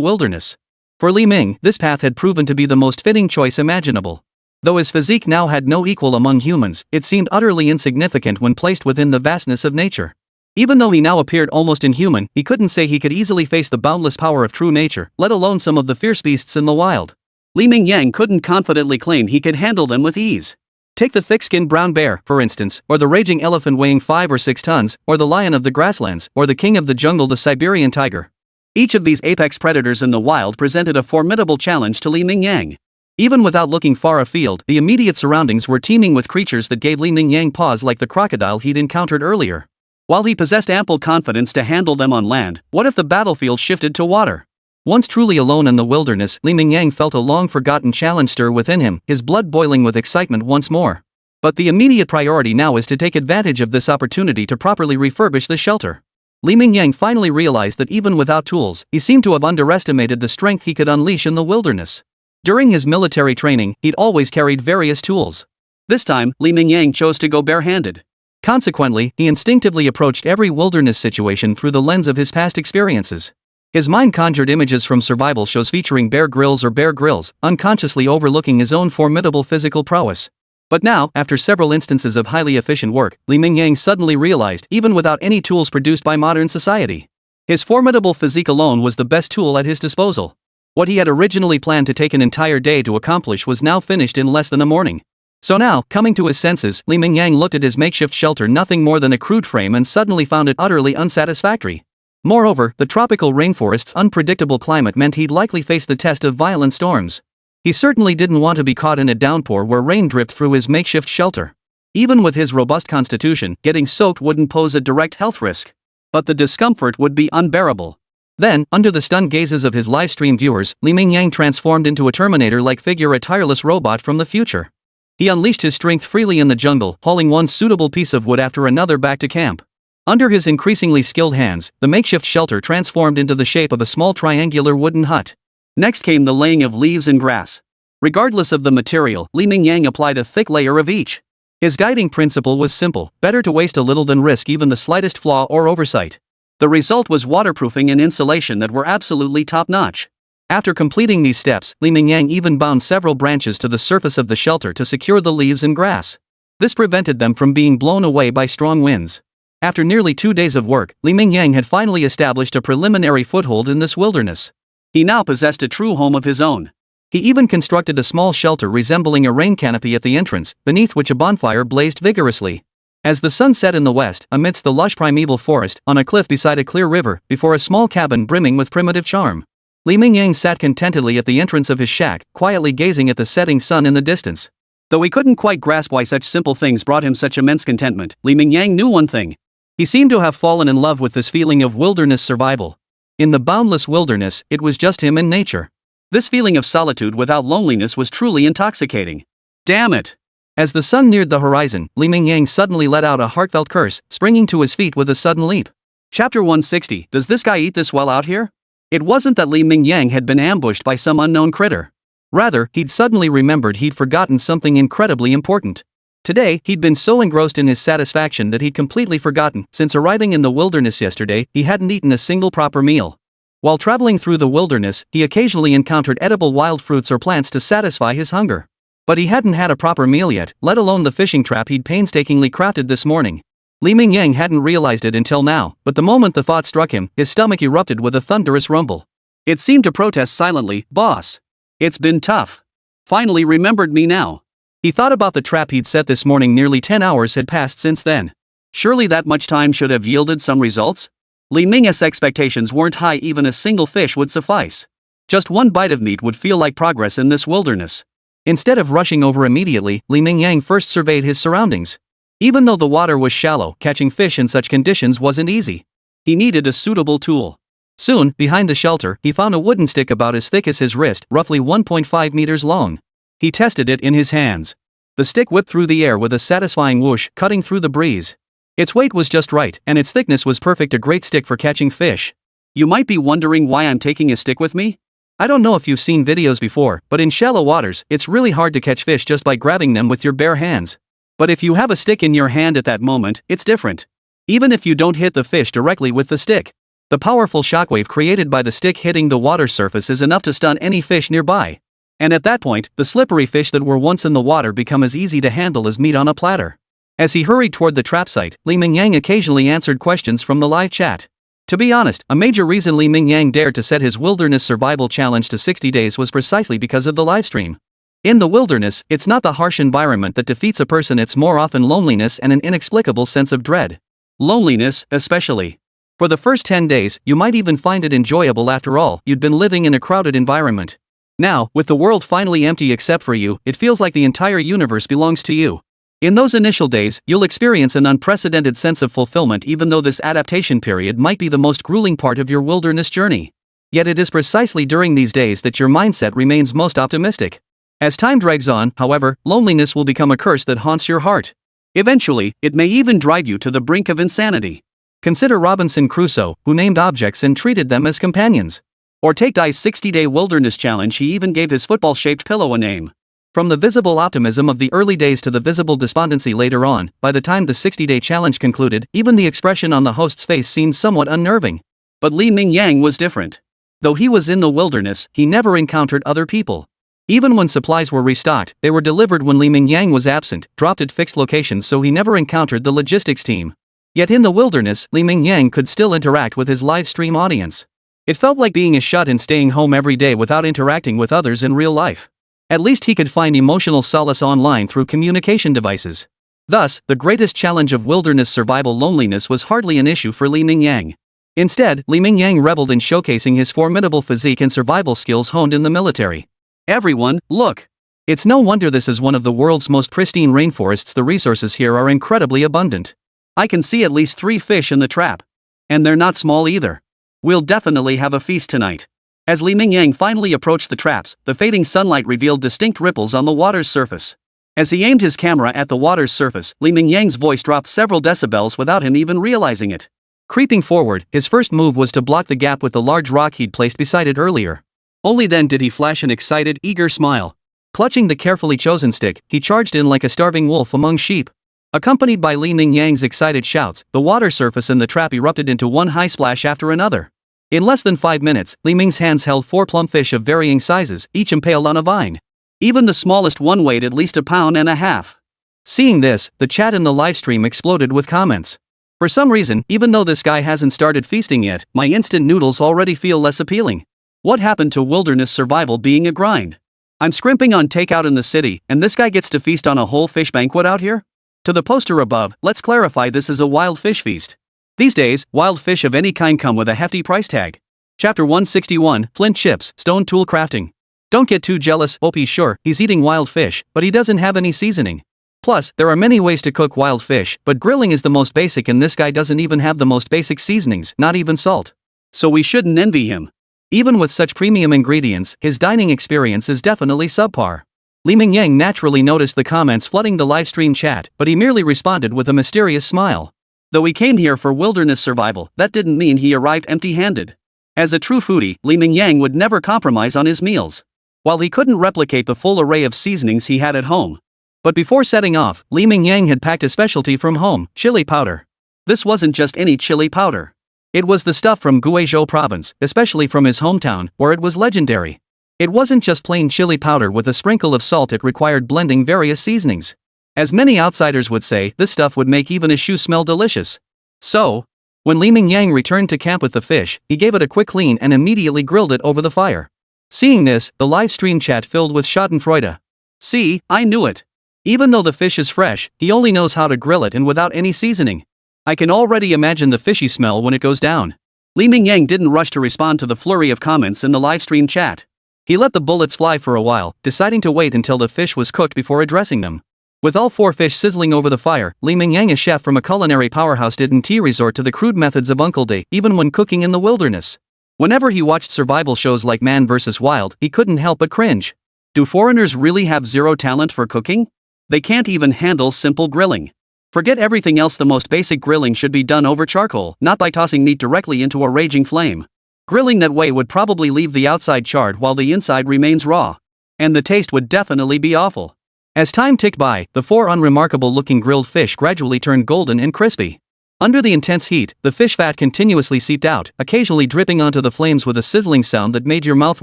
wilderness. For Mingyang, this path had proven to be the most fitting choice imaginable. Though his physique now had no equal among humans, it seemed utterly insignificant when placed within the vastness of nature. Even though he now appeared almost inhuman, he couldn't say he could easily face the boundless power of true nature, let alone some of the fierce beasts in the wild. Mingyang couldn't confidently claim he could handle them with ease. Take the thick-skinned brown bear, for instance, or the raging elephant weighing 5 or 6 tons, or the lion of the grasslands, or the king of the jungle, the Siberian tiger. Each of these apex predators in the wild presented a formidable challenge to Li Mingyang. Even without looking far afield, the immediate surroundings were teeming with creatures that gave Li Mingyang pause like the crocodile he'd encountered earlier. While he possessed ample confidence to handle them on land, what if the battlefield shifted to water? Once truly alone in the wilderness, Li Mingyang felt a long-forgotten challenge stir within him, his blood boiling with excitement once more. But the immediate priority now is to take advantage of this opportunity to properly refurbish the shelter. Li Mingyang finally realized that even without tools, he seemed to have underestimated the strength he could unleash in the wilderness. During his military training, he'd always carried various tools. This time, Li Mingyang chose to go barehanded. Consequently, he instinctively approached every wilderness situation through the lens of his past experiences. His mind conjured images from survival shows featuring Bear Grylls or Bear Grylls, unconsciously overlooking his own formidable physical prowess. But now, after several instances of highly efficient work, Li Mingyang suddenly realized, even without any tools produced by modern society, his formidable physique alone was the best tool at his disposal. What he had originally planned to take an entire day to accomplish was now finished in less than a morning. So now, coming to his senses, Li Mingyang looked at his makeshift shelter nothing more than a crude frame and suddenly found it utterly unsatisfactory. Moreover, the tropical rainforest's unpredictable climate meant he'd likely face the test of violent storms. He certainly didn't want to be caught in a downpour where rain dripped through his makeshift shelter. Even with his robust constitution, getting soaked wouldn't pose a direct health risk. But the discomfort would be unbearable. Then, under the stunned gazes of his livestream viewers, Li Mingyang transformed into a Terminator-like figure, a tireless robot from the future. He unleashed his strength freely in the jungle, hauling one suitable piece of wood after another back to camp. Under his increasingly skilled hands, the makeshift shelter transformed into the shape of a small triangular wooden hut. Next came the laying of leaves and grass. Regardless of the material, Li Mingyang applied a thick layer of each. His guiding principle was simple: better to waste a little than risk even the slightest flaw or oversight. The result was waterproofing and insulation that were absolutely top-notch. After completing these steps, Li Mingyang even bound several branches to the surface of the shelter to secure the leaves and grass. This prevented them from being blown away by strong winds. After nearly 2 days of work, Li Mingyang had finally established a preliminary foothold in this wilderness. He now possessed a true home of his own. He even constructed a small shelter resembling a rain canopy at the entrance, beneath which a bonfire blazed vigorously. As the sun set in the west, amidst the lush primeval forest, on a cliff beside a clear river, before a small cabin brimming with primitive charm, Li Mingyang sat contentedly at the entrance of his shack, quietly gazing at the setting sun in the distance. Though he couldn't quite grasp why such simple things brought him such immense contentment, Li Mingyang knew one thing. He seemed to have fallen in love with this feeling of wilderness survival. In the boundless wilderness, it was just him and nature. This feeling of solitude without loneliness was truly intoxicating. Damn it! As the sun neared the horizon, Li Mingyang suddenly let out a heartfelt curse, springing to his feet with a sudden leap. Chapter 160. Does this guy eat this well out here? It wasn't that Li Mingyang had been ambushed by some unknown critter. Rather, he'd suddenly remembered he'd forgotten something incredibly important. Today, he'd been so engrossed in his satisfaction that he'd completely forgotten, since arriving in the wilderness yesterday, he hadn't eaten a single proper meal. While traveling through the wilderness, he occasionally encountered edible wild fruits or plants to satisfy his hunger. But he hadn't had a proper meal yet, let alone the fishing trap he'd painstakingly crafted this morning. Li Mingyang hadn't realized it until now, but the moment the thought struck him, his stomach erupted with a thunderous rumble. It seemed to protest silently, "Boss, it's been tough. Finally remembered me now." He thought about the trap he'd set this morning. Nearly 10 hours had passed since then. Surely that much time should have yielded some results? Li Mingyang's expectations weren't high. Even a single fish would suffice. Just one bite of meat would feel like progress in this wilderness. Instead of rushing over immediately, Li Mingyang first surveyed his surroundings. Even though the water was shallow, catching fish in such conditions wasn't easy. He needed a suitable tool. Soon, behind the shelter, he found a wooden stick about as thick as his wrist, roughly 1.5 meters long. He tested it in his hands. The stick whipped through the air with a satisfying whoosh, cutting through the breeze. Its weight was just right, and its thickness was perfect, a great stick for catching fish. You might be wondering why I'm taking a stick with me? I don't know if you've seen videos before, but in shallow waters, it's really hard to catch fish just by grabbing them with your bare hands. But if you have a stick in your hand at that moment, it's different. Even if you don't hit the fish directly with the stick, the powerful shockwave created by the stick hitting the water surface is enough to stun any fish nearby. And at that point, the slippery fish that were once in the water become as easy to handle as meat on a platter. As he hurried toward the trap site, Li Mingyang occasionally answered questions from the live chat. To be honest, a major reason Li Mingyang dared to set his wilderness survival challenge to 60 days was precisely because of the livestream. In the wilderness, it's not the harsh environment that defeats a person, it's more often loneliness and an inexplicable sense of dread. Loneliness, especially. For the first 10 days, you might even find it enjoyable. After all, you'd been living in a crowded environment. Now, with the world finally empty except for you, it feels like the entire universe belongs to you. In those initial days, you'll experience an unprecedented sense of fulfillment, even though this adaptation period might be the most grueling part of your wilderness journey. Yet it is precisely during these days that your mindset remains most optimistic. As time drags on, however, loneliness will become a curse that haunts your heart. Eventually, it may even drive you to the brink of insanity. Consider Robinson Crusoe, who named objects and treated them as companions. Or take Dai's 60-day wilderness challenge, he even gave his football-shaped pillow a name. From the visible optimism of the early days to the visible despondency later on, by the time the 60-day challenge concluded, even the expression on the host's face seemed somewhat unnerving. But Li Mingyang was different. Though he was in the wilderness, he never encountered other people. Even when supplies were restocked, they were delivered when Li Mingyang was absent, dropped at fixed locations, so he never encountered the logistics team. Yet in the wilderness, Li Mingyang could still interact with his live stream audience. It felt like being a shut and staying home every day without interacting with others in real life. At least he could find emotional solace online through communication devices. Thus, the greatest challenge of wilderness survival, loneliness, was hardly an issue for Li Mingyang. Instead, Li Mingyang reveled in showcasing his formidable physique and survival skills honed in the military. Everyone, look! It's no wonder this is one of the world's most pristine rainforests. The resources here are incredibly abundant. I can see at least 3 fish in the trap. And they're not small either. We'll definitely have a feast tonight. As Li Mingyang finally approached the traps, the fading sunlight revealed distinct ripples on the water's surface. As he aimed his camera at the water's surface, Li Mingyang's voice dropped several decibels without him even realizing it. Creeping forward, his first move was to block the gap with the large rock he'd placed beside it earlier. Only then did he flash an excited, eager smile. Clutching the carefully chosen stick, he charged in like a starving wolf among sheep. Accompanied by Li Mingyang's excited shouts, the water surface in the trap erupted into one high splash after another. In less than 5 minutes, Li Ming's hands held 4 plump fish of varying sizes, each impaled on a vine. Even the smallest one weighed at least 1.5 pounds. Seeing this, the chat in the livestream exploded with comments. For some reason, even though this guy hasn't started feasting yet, my instant noodles already feel less appealing. What happened to wilderness survival being a grind? I'm scrimping on takeout in the city, and this guy gets to feast on a whole fish banquet out here? To the poster above, let's clarify, this is a wild fish feast. These days, wild fish of any kind come with a hefty price tag. Chapter 161, Flint Chips, Stone Tool Crafting. Don't get too jealous. OP, sure, he's eating wild fish, but he doesn't have any seasoning. Plus, there are many ways to cook wild fish, but grilling is the most basic, and this guy doesn't even have the most basic seasonings, not even salt. So we shouldn't envy him. Even with such premium ingredients, his dining experience is definitely subpar. Li Mingyang naturally noticed the comments flooding the livestream chat, but he merely responded with a mysterious smile. Though he came here for wilderness survival, that didn't mean he arrived empty-handed. As a true foodie, Li Mingyang would never compromise on his meals. While he couldn't replicate the full array of seasonings he had at home. But before setting off, Li Mingyang had packed a specialty from home, chili powder. This wasn't just any chili powder. It was the stuff from Guizhou province, especially from his hometown, where it was legendary. It wasn't just plain chili powder with a sprinkle of salt, it required blending various seasonings. As many outsiders would say, this stuff would make even a shoe smell delicious. So, when Li Mingyang returned to camp with the fish, he gave it a quick clean and immediately grilled it over the fire. Seeing this, the live stream chat filled with schadenfreude. See, I knew it. Even though the fish is fresh, he only knows how to grill it and without any seasoning. I can already imagine the fishy smell when it goes down. Li Mingyang didn't rush to respond to the flurry of comments in the livestream chat. He let the bullets fly for a while, deciding to wait until the fish was cooked before addressing them. With all 4 fish sizzling over the fire, Li Mingyang, a chef from a culinary powerhouse, didn't resort to the crude methods of Uncle Day, even when cooking in the wilderness. Whenever he watched survival shows like Man vs. Wild, he couldn't help but cringe. Do foreigners really have zero talent for cooking? They can't even handle simple grilling. Forget everything else, the most basic grilling should be done over charcoal, not by tossing meat directly into a raging flame. Grilling that way would probably leave the outside charred while the inside remains raw. And the taste would definitely be awful. As time ticked by, the 4 unremarkable-looking grilled fish gradually turned golden and crispy. Under the intense heat, the fish fat continuously seeped out, occasionally dripping onto the flames with a sizzling sound that made your mouth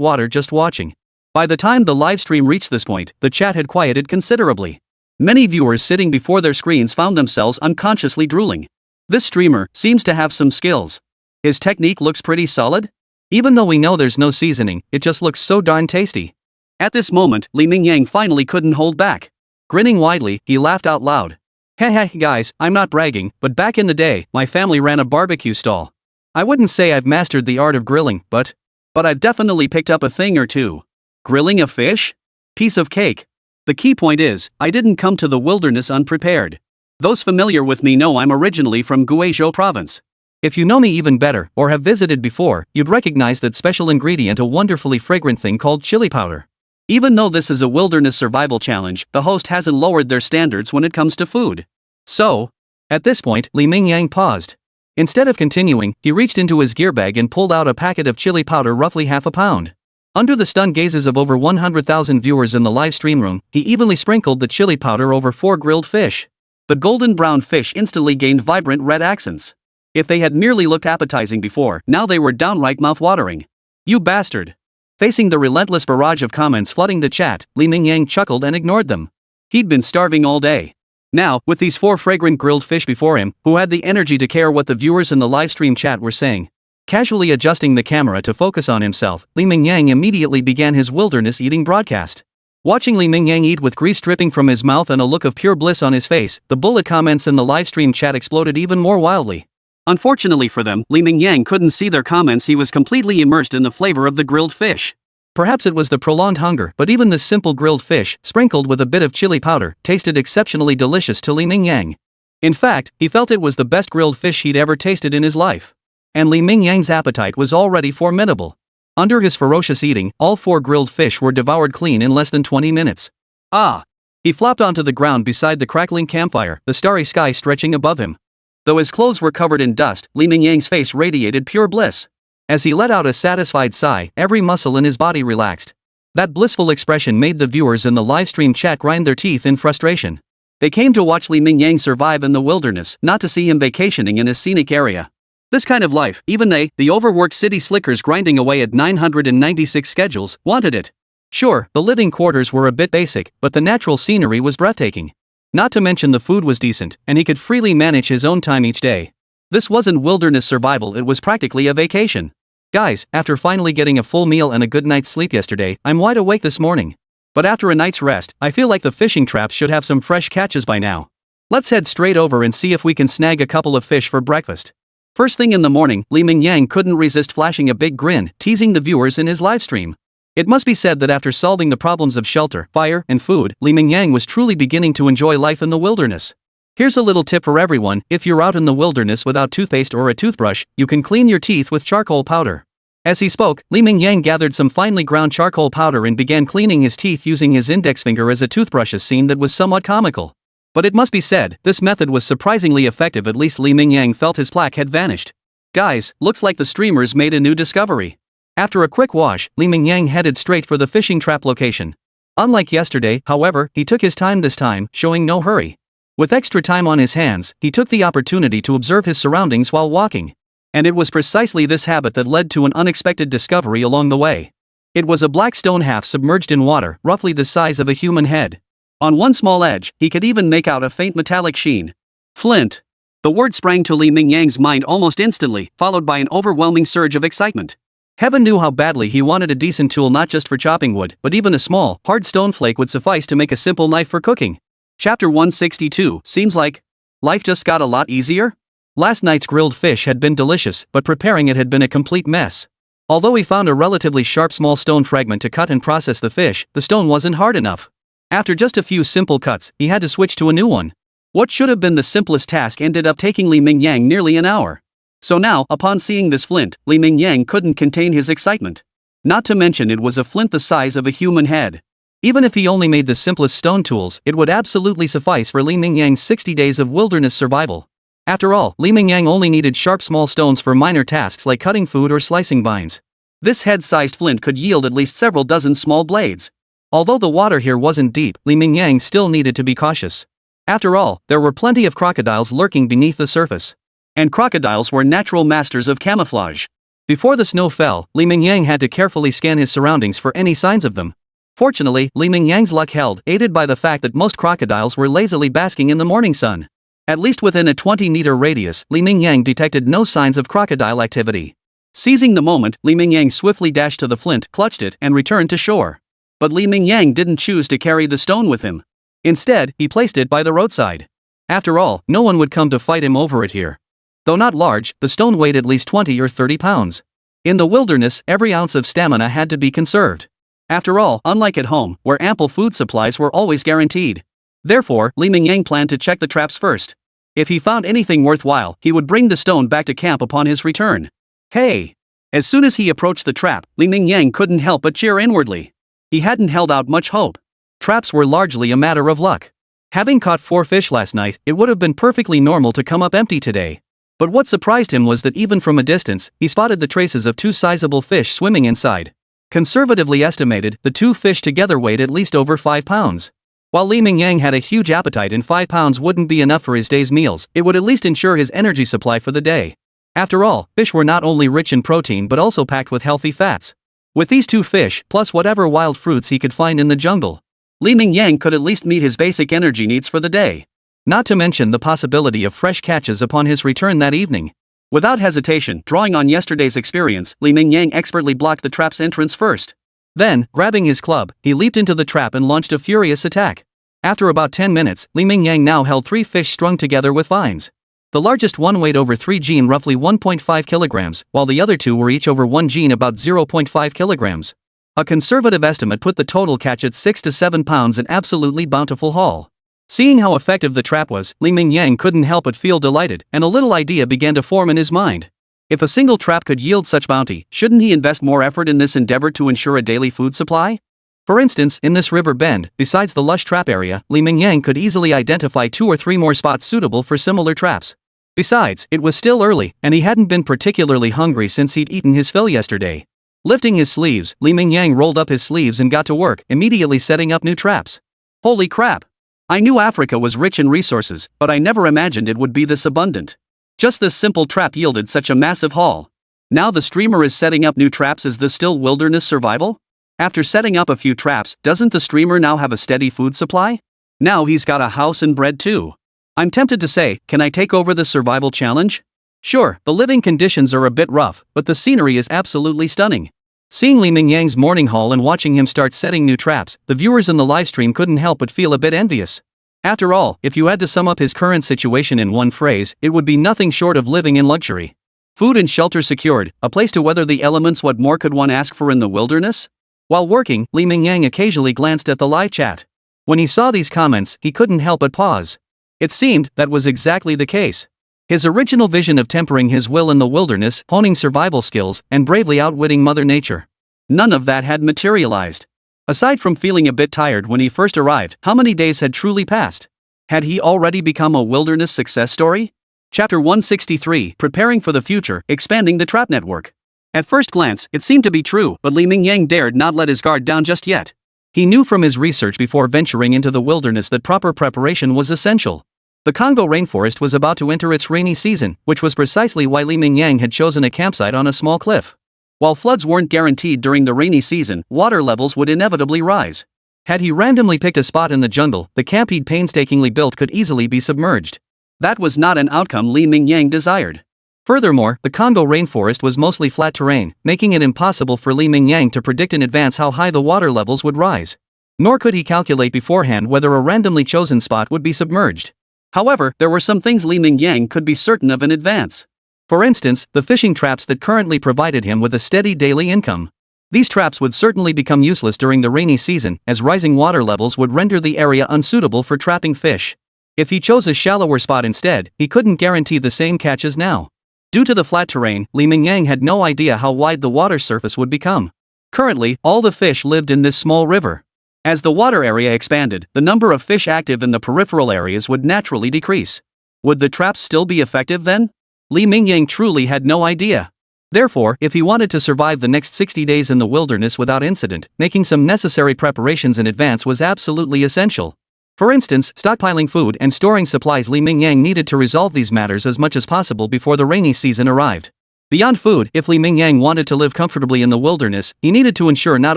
water just watching. By the time the livestream reached this point, the chat had quieted considerably. Many viewers sitting before their screens found themselves unconsciously drooling. This streamer seems to have some skills. His technique looks pretty solid. Even though we know there's no seasoning, it just looks so darn tasty. At this moment, Li Mingyang finally couldn't hold back. Grinning widely, he laughed out loud. Hey guys, I'm not bragging, but back in the day, my family ran a barbecue stall. I wouldn't say I've mastered the art of grilling, but I've definitely picked up a thing or two. Grilling a fish? Piece of cake. The key point is, I didn't come to the wilderness unprepared. Those familiar with me know I'm originally from Guizhou province. If you know me even better, or have visited before, you'd recognize that special ingredient, a wonderfully fragrant thing called chili powder. Even though this is a wilderness survival challenge, the host hasn't lowered their standards when it comes to food. So, at this point, Li Mingyang paused. Instead of continuing, he reached into his gear bag and pulled out a packet of chili powder, roughly half a pound. Under the stunned gazes of over 100,000 viewers in the live stream room, he evenly sprinkled the chili powder over 4 grilled fish. The golden brown fish instantly gained vibrant red accents. If they had merely looked appetizing before, now they were downright mouth-watering. You bastard! Facing the relentless barrage of comments flooding the chat, Li Mingyang chuckled and ignored them. He'd been starving all day. Now, with these 4 fragrant grilled fish before him, who had the energy to care what the viewers in the livestream chat were saying? Casually adjusting the camera to focus on himself, Li Mingyang immediately began his wilderness eating broadcast. Watching Li Mingyang eat with grease dripping from his mouth and a look of pure bliss on his face, the bullet comments in the livestream chat exploded even more wildly. Unfortunately for them, Li Mingyang couldn't see their comments. He was completely immersed in the flavor of the grilled fish. Perhaps it was the prolonged hunger, but even this simple grilled fish, sprinkled with a bit of chili powder, tasted exceptionally delicious to Li Mingyang. In fact, he felt it was the best grilled fish he'd ever tasted in his life. And Li Mingyang's appetite was already formidable. Under his ferocious eating, all 4 grilled fish were devoured clean in less than 20 minutes. Ah! He flopped onto the ground beside the crackling campfire, the starry sky stretching above him. Though his clothes were covered in dust, Li Mingyang's face radiated pure bliss. As he let out a satisfied sigh, every muscle in his body relaxed. That blissful expression made the viewers in the livestream chat grind their teeth in frustration. They came to watch Li Mingyang survive in the wilderness, not to see him vacationing in a scenic area. This kind of life, even they, the overworked city slickers grinding away at 996 schedules, wanted it. Sure, the living quarters were a bit basic, but the natural scenery was breathtaking. Not to mention the food was decent, and he could freely manage his own time each day. This wasn't wilderness survival, it was practically a vacation. Guys, after finally getting a full meal and a good night's sleep yesterday, I'm wide awake this morning. But after a night's rest, I feel like the fishing traps should have some fresh catches by now. Let's head straight over and see if we can snag a couple of fish for breakfast. First thing in the morning, Li Mingyang couldn't resist flashing a big grin, teasing the viewers in his livestream. It must be said that after solving the problems of shelter, fire, and food, Li Mingyang was truly beginning to enjoy life in the wilderness. Here's a little tip for everyone: if you're out in the wilderness without toothpaste or a toothbrush, you can clean your teeth with charcoal powder. As he spoke, Li Mingyang gathered some finely ground charcoal powder and began cleaning his teeth using his index finger as a toothbrush, a scene that was somewhat comical. But it must be said, this method was surprisingly effective. At least Li Mingyang felt his plaque had vanished. Guys, looks like the streamers made a new discovery. After a quick wash, Li Mingyang headed straight for the fishing trap location. Unlike yesterday, however, he took his time this time, showing no hurry. With extra time on his hands, he took the opportunity to observe his surroundings while walking. And it was precisely this habit that led to an unexpected discovery along the way. It was a black stone half submerged in water, roughly the size of a human head. On one small edge, he could even make out a faint metallic sheen. Flint. The word sprang to Li Mingyang's mind almost instantly, followed by an overwhelming surge of excitement. Heaven knew how badly he wanted a decent tool, not just for chopping wood, but even a small, hard stone flake would suffice to make a simple knife for cooking. Chapter 162, seems like life just got a lot easier? Last night's grilled fish had been delicious, but preparing it had been a complete mess. Although he found a relatively sharp small stone fragment to cut and process the fish, the stone wasn't hard enough. After just a few simple cuts, he had to switch to a new one. What should have been the simplest task ended up taking Li Mingyang nearly an hour. So now, upon seeing this flint, Li Mingyang couldn't contain his excitement. Not to mention it was a flint the size of a human head. Even if he only made the simplest stone tools, it would absolutely suffice for Li Mingyang's 60 days of wilderness survival. After all, Li Mingyang only needed sharp small stones for minor tasks like cutting food or slicing vines. This head-sized flint could yield at least several dozen small blades. Although the water here wasn't deep, Li Mingyang still needed to be cautious. After all, there were plenty of crocodiles lurking beneath the surface. And crocodiles were natural masters of camouflage. Before the snow fell, Li Mingyang had to carefully scan his surroundings for any signs of them. Fortunately, Li Mingyang's luck held, aided by the fact that most crocodiles were lazily basking in the morning sun. At least within a 20-meter radius, Li Mingyang detected no signs of crocodile activity. Seizing the moment, Li Mingyang swiftly dashed to the flint, clutched it, and returned to shore. But Li Mingyang didn't choose to carry the stone with him. Instead, he placed it by the roadside. After all, no one would come to fight him over it here. Though not large, the stone weighed at least 20 or 30 pounds. In the wilderness, every ounce of stamina had to be conserved. After all, unlike at home, where ample food supplies were always guaranteed. Therefore, Li Mingyang planned to check the traps first. If he found anything worthwhile, he would bring the stone back to camp upon his return. Hey! As soon as he approached the trap, Li Mingyang couldn't help but cheer inwardly. He hadn't held out much hope. Traps were largely a matter of luck. Having caught 4 fish last night, it would have been perfectly normal to come up empty today. But what surprised him was that even from a distance, he spotted the traces of 2 sizable fish swimming inside. Conservatively estimated, the 2 fish together weighed at least over 5 pounds. While Li Mingyang had a huge appetite and 5 pounds wouldn't be enough for his day's meals, it would at least ensure his energy supply for the day. After all, fish were not only rich in protein but also packed with healthy fats. With these 2 fish, plus whatever wild fruits he could find in the jungle, Li Mingyang could at least meet his basic energy needs for the day. Not to mention the possibility of fresh catches upon his return that evening. Without hesitation, drawing on yesterday's experience, Li Mingyang expertly blocked the trap's entrance first. Then, grabbing his club, he leaped into the trap and launched a furious attack. After about 10 minutes, Li Mingyang now held 3 fish strung together with vines. The largest one weighed over 3 gene, roughly 1.5 kilograms, while the other 2 were each over 1 gene, about 0.5 kilograms. A conservative estimate put the total catch at 6 to 7 pounds, an absolutely bountiful haul. Seeing how effective the trap was, Li Mingyang couldn't help but feel delighted, and a little idea began to form in his mind. If a single trap could yield such bounty, shouldn't he invest more effort in this endeavor to ensure a daily food supply? For instance, in this river bend, besides the lush trap area, Li Mingyang could easily identify 2 or 3 more spots suitable for similar traps. Besides, it was still early, and he hadn't been particularly hungry since he'd eaten his fill yesterday. Lifting his sleeves, Li Mingyang rolled up his sleeves and got to work, immediately setting up new traps. Holy crap! I knew Africa was rich in resources, but I never imagined it would be this abundant. Just this simple trap yielded such a massive haul. Now the streamer is setting up new traps. Is this still wilderness survival? After setting up a few traps, doesn't the streamer now have a steady food supply? Now he's got a house and bread too. I'm tempted to say, can I take over the survival challenge? Sure, the living conditions are a bit rough, but the scenery is absolutely stunning. Seeing Li Mingyang's morning haul and watching him start setting new traps, the viewers in the livestream couldn't help but feel a bit envious. After all, if you had to sum up his current situation in one phrase, it would be nothing short of living in luxury. Food and shelter secured, a place to weather the elements. What more could one ask for in the wilderness? While working, Li Mingyang occasionally glanced at the live chat. When he saw these comments, he couldn't help but pause. It seemed that was exactly the case. His original vision of tempering his will in the wilderness, honing survival skills, and bravely outwitting Mother Nature. None of that had materialized. Aside from feeling a bit tired when he first arrived, how many days had truly passed? Had he already become a wilderness success story? Chapter 163, Preparing for the Future, Expanding the Trap Network. At first glance, it seemed to be true, but Li Mingyang dared not let his guard down just yet. He knew from his research before venturing into the wilderness that proper preparation was essential. The Congo rainforest was about to enter its rainy season, which was precisely why Li Mingyang had chosen a campsite on a small cliff. While floods weren't guaranteed during the rainy season, water levels would inevitably rise. Had he randomly picked a spot in the jungle, the camp he'd painstakingly built could easily be submerged. That was not an outcome Li Mingyang desired. Furthermore, the Congo rainforest was mostly flat terrain, making it impossible for Li Mingyang to predict in advance how high the water levels would rise. Nor could he calculate beforehand whether a randomly chosen spot would be submerged. However, there were some things Li Mingyang could be certain of in advance. For instance, the fishing traps that currently provided him with a steady daily income. These traps would certainly become useless during the rainy season, as rising water levels would render the area unsuitable for trapping fish. If he chose a shallower spot instead, he couldn't guarantee the same catch as now. Due to the flat terrain, Li Mingyang had no idea how wide the water surface would become. Currently, all the fish lived in this small river. As the water area expanded, the number of fish active in the peripheral areas would naturally decrease. Would the traps still be effective then? Li Mingyang truly had no idea. Therefore, if he wanted to survive the next 60 days in the wilderness without incident, making some necessary preparations in advance was absolutely essential. For instance, stockpiling food and storing supplies. Li Mingyang needed to resolve these matters as much as possible before the rainy season arrived. Beyond food, if Li Mingyang wanted to live comfortably in the wilderness, he needed to ensure not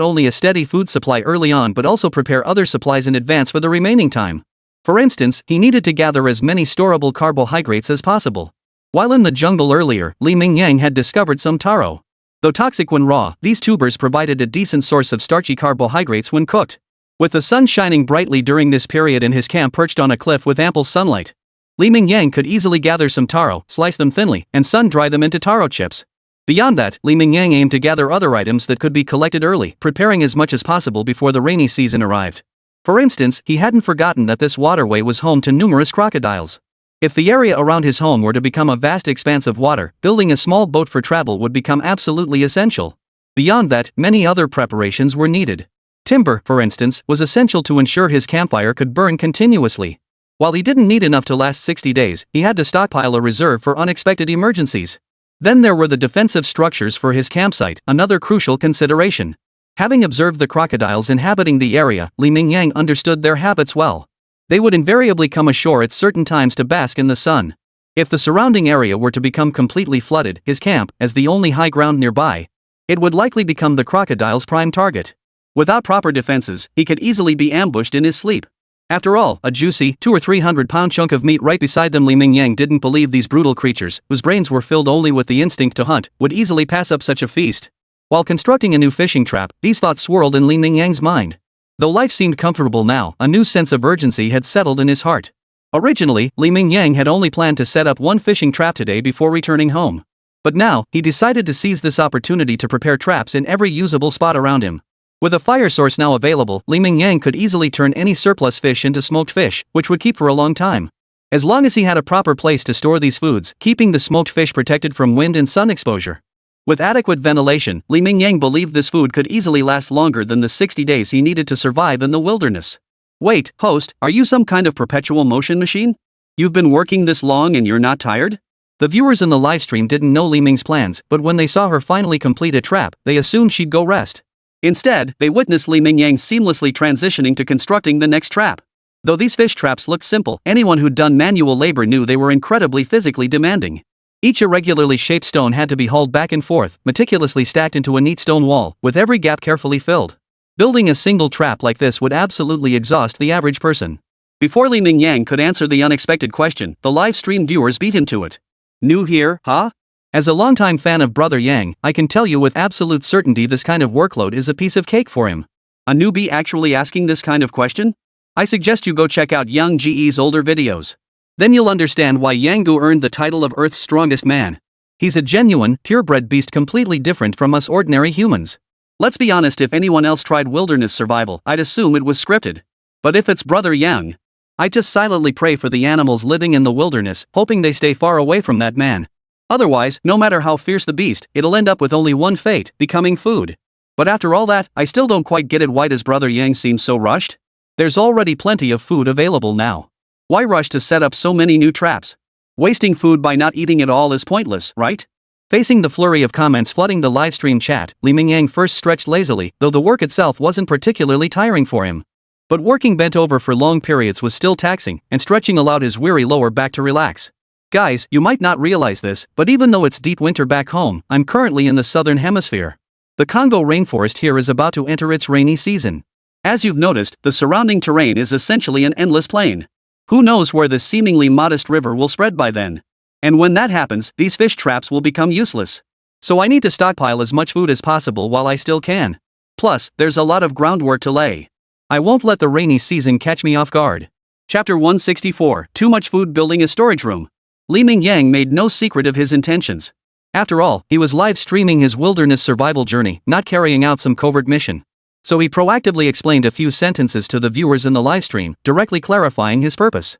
only a steady food supply early on but also prepare other supplies in advance for the remaining time. For instance, he needed to gather as many storable carbohydrates as possible. While in the jungle earlier, Li Mingyang had discovered some taro. Though toxic when raw, these tubers provided a decent source of starchy carbohydrates when cooked. With the sun shining brightly during this period and his camp perched on a cliff with ample sunlight, Li Mingyang could easily gather some taro, slice them thinly, and sun-dry them into taro chips. Beyond that, Li Mingyang aimed to gather other items that could be collected early, preparing as much as possible before the rainy season arrived. For instance, he hadn't forgotten that this waterway was home to numerous crocodiles. If the area around his home were to become a vast expanse of water, building a small boat for travel would become absolutely essential. Beyond that, many other preparations were needed. Timber, for instance, was essential to ensure his campfire could burn continuously. While he didn't need enough to last 60 days, he had to stockpile a reserve for unexpected emergencies. Then there were the defensive structures for his campsite, another crucial consideration. Having observed the crocodiles inhabiting the area, Li Mingyang understood their habits well. They would invariably come ashore at certain times to bask in the sun. If the surrounding area were to become completely flooded, his camp, as the only high ground nearby, it would likely become the crocodile's prime target. Without proper defenses, he could easily be ambushed in his sleep. After all, a juicy 200 or 300 pound chunk of meat right beside them. Li Mingyang didn't believe these brutal creatures, whose brains were filled only with the instinct to hunt, would easily pass up such a feast. While constructing a new fishing trap, these thoughts swirled in Li Mingyang's mind. Though life seemed comfortable now, a new sense of urgency had settled in his heart. Originally, Li Mingyang had only planned to set up one fishing trap today before returning home. But now, he decided to seize this opportunity to prepare traps in every usable spot around him. With a fire source now available, Li Mingyang could easily turn any surplus fish into smoked fish, which would keep for a long time. As long as he had a proper place to store these foods, keeping the smoked fish protected from wind and sun exposure. With adequate ventilation, Li Mingyang believed this food could easily last longer than the 60 days he needed to survive in the wilderness. Wait, host, are you some kind of perpetual motion machine? You've been working this long and you're not tired? The viewers in the livestream didn't know Li Ming's plans, but when they saw her finally complete a trap, they assumed she'd go rest. Instead, they witnessed Li Mingyang seamlessly transitioning to constructing the next trap. Though these fish traps looked simple, anyone who'd done manual labor knew they were incredibly physically demanding. Each irregularly shaped stone had to be hauled back and forth, meticulously stacked into a neat stone wall, with every gap carefully filled. Building a single trap like this would absolutely exhaust the average person. Before Li Mingyang could answer the unexpected question, the live stream viewers beat him to it. New here, huh? As a longtime fan of Brother Yang, I can tell you with absolute certainty this kind of workload is a piece of cake for him. A newbie actually asking this kind of question? I suggest you go check out Yang Ge's older videos. Then you'll understand why Yang Gu earned the title of Earth's strongest man. He's a genuine, purebred beast completely different from us ordinary humans. Let's be honest, if anyone else tried wilderness survival, I'd assume it was scripted. But if it's Brother Yang, I just silently pray for the animals living in the wilderness, hoping they stay far away from that man. Otherwise, no matter how fierce the beast, it'll end up with only one fate, becoming food. But after all that, I still don't quite get it. Why does Brother Yang seem so rushed? There's already plenty of food available now. Why rush to set up so many new traps? Wasting food by not eating it all is pointless, right? Facing the flurry of comments flooding the livestream chat, Li Mingyang first stretched lazily, though the work itself wasn't particularly tiring for him. But working bent over for long periods was still taxing, and stretching allowed his weary lower back to relax. Guys, you might not realize this, but even though it's deep winter back home, I'm currently in the southern hemisphere. The Congo rainforest here is about to enter its rainy season. As you've noticed, the surrounding terrain is essentially an endless plain. Who knows where this seemingly modest river will spread by then? And when that happens, these fish traps will become useless. So I need to stockpile as much food as possible while I still can. Plus, there's a lot of groundwork to lay. I won't let the rainy season catch me off guard. Chapter 164, Too Much Food Building a Storage Room. Li Mingyang made no secret of his intentions. After all, he was live streaming his wilderness survival journey, not carrying out some covert mission. So he proactively explained a few sentences to the viewers in the livestream, directly clarifying his purpose.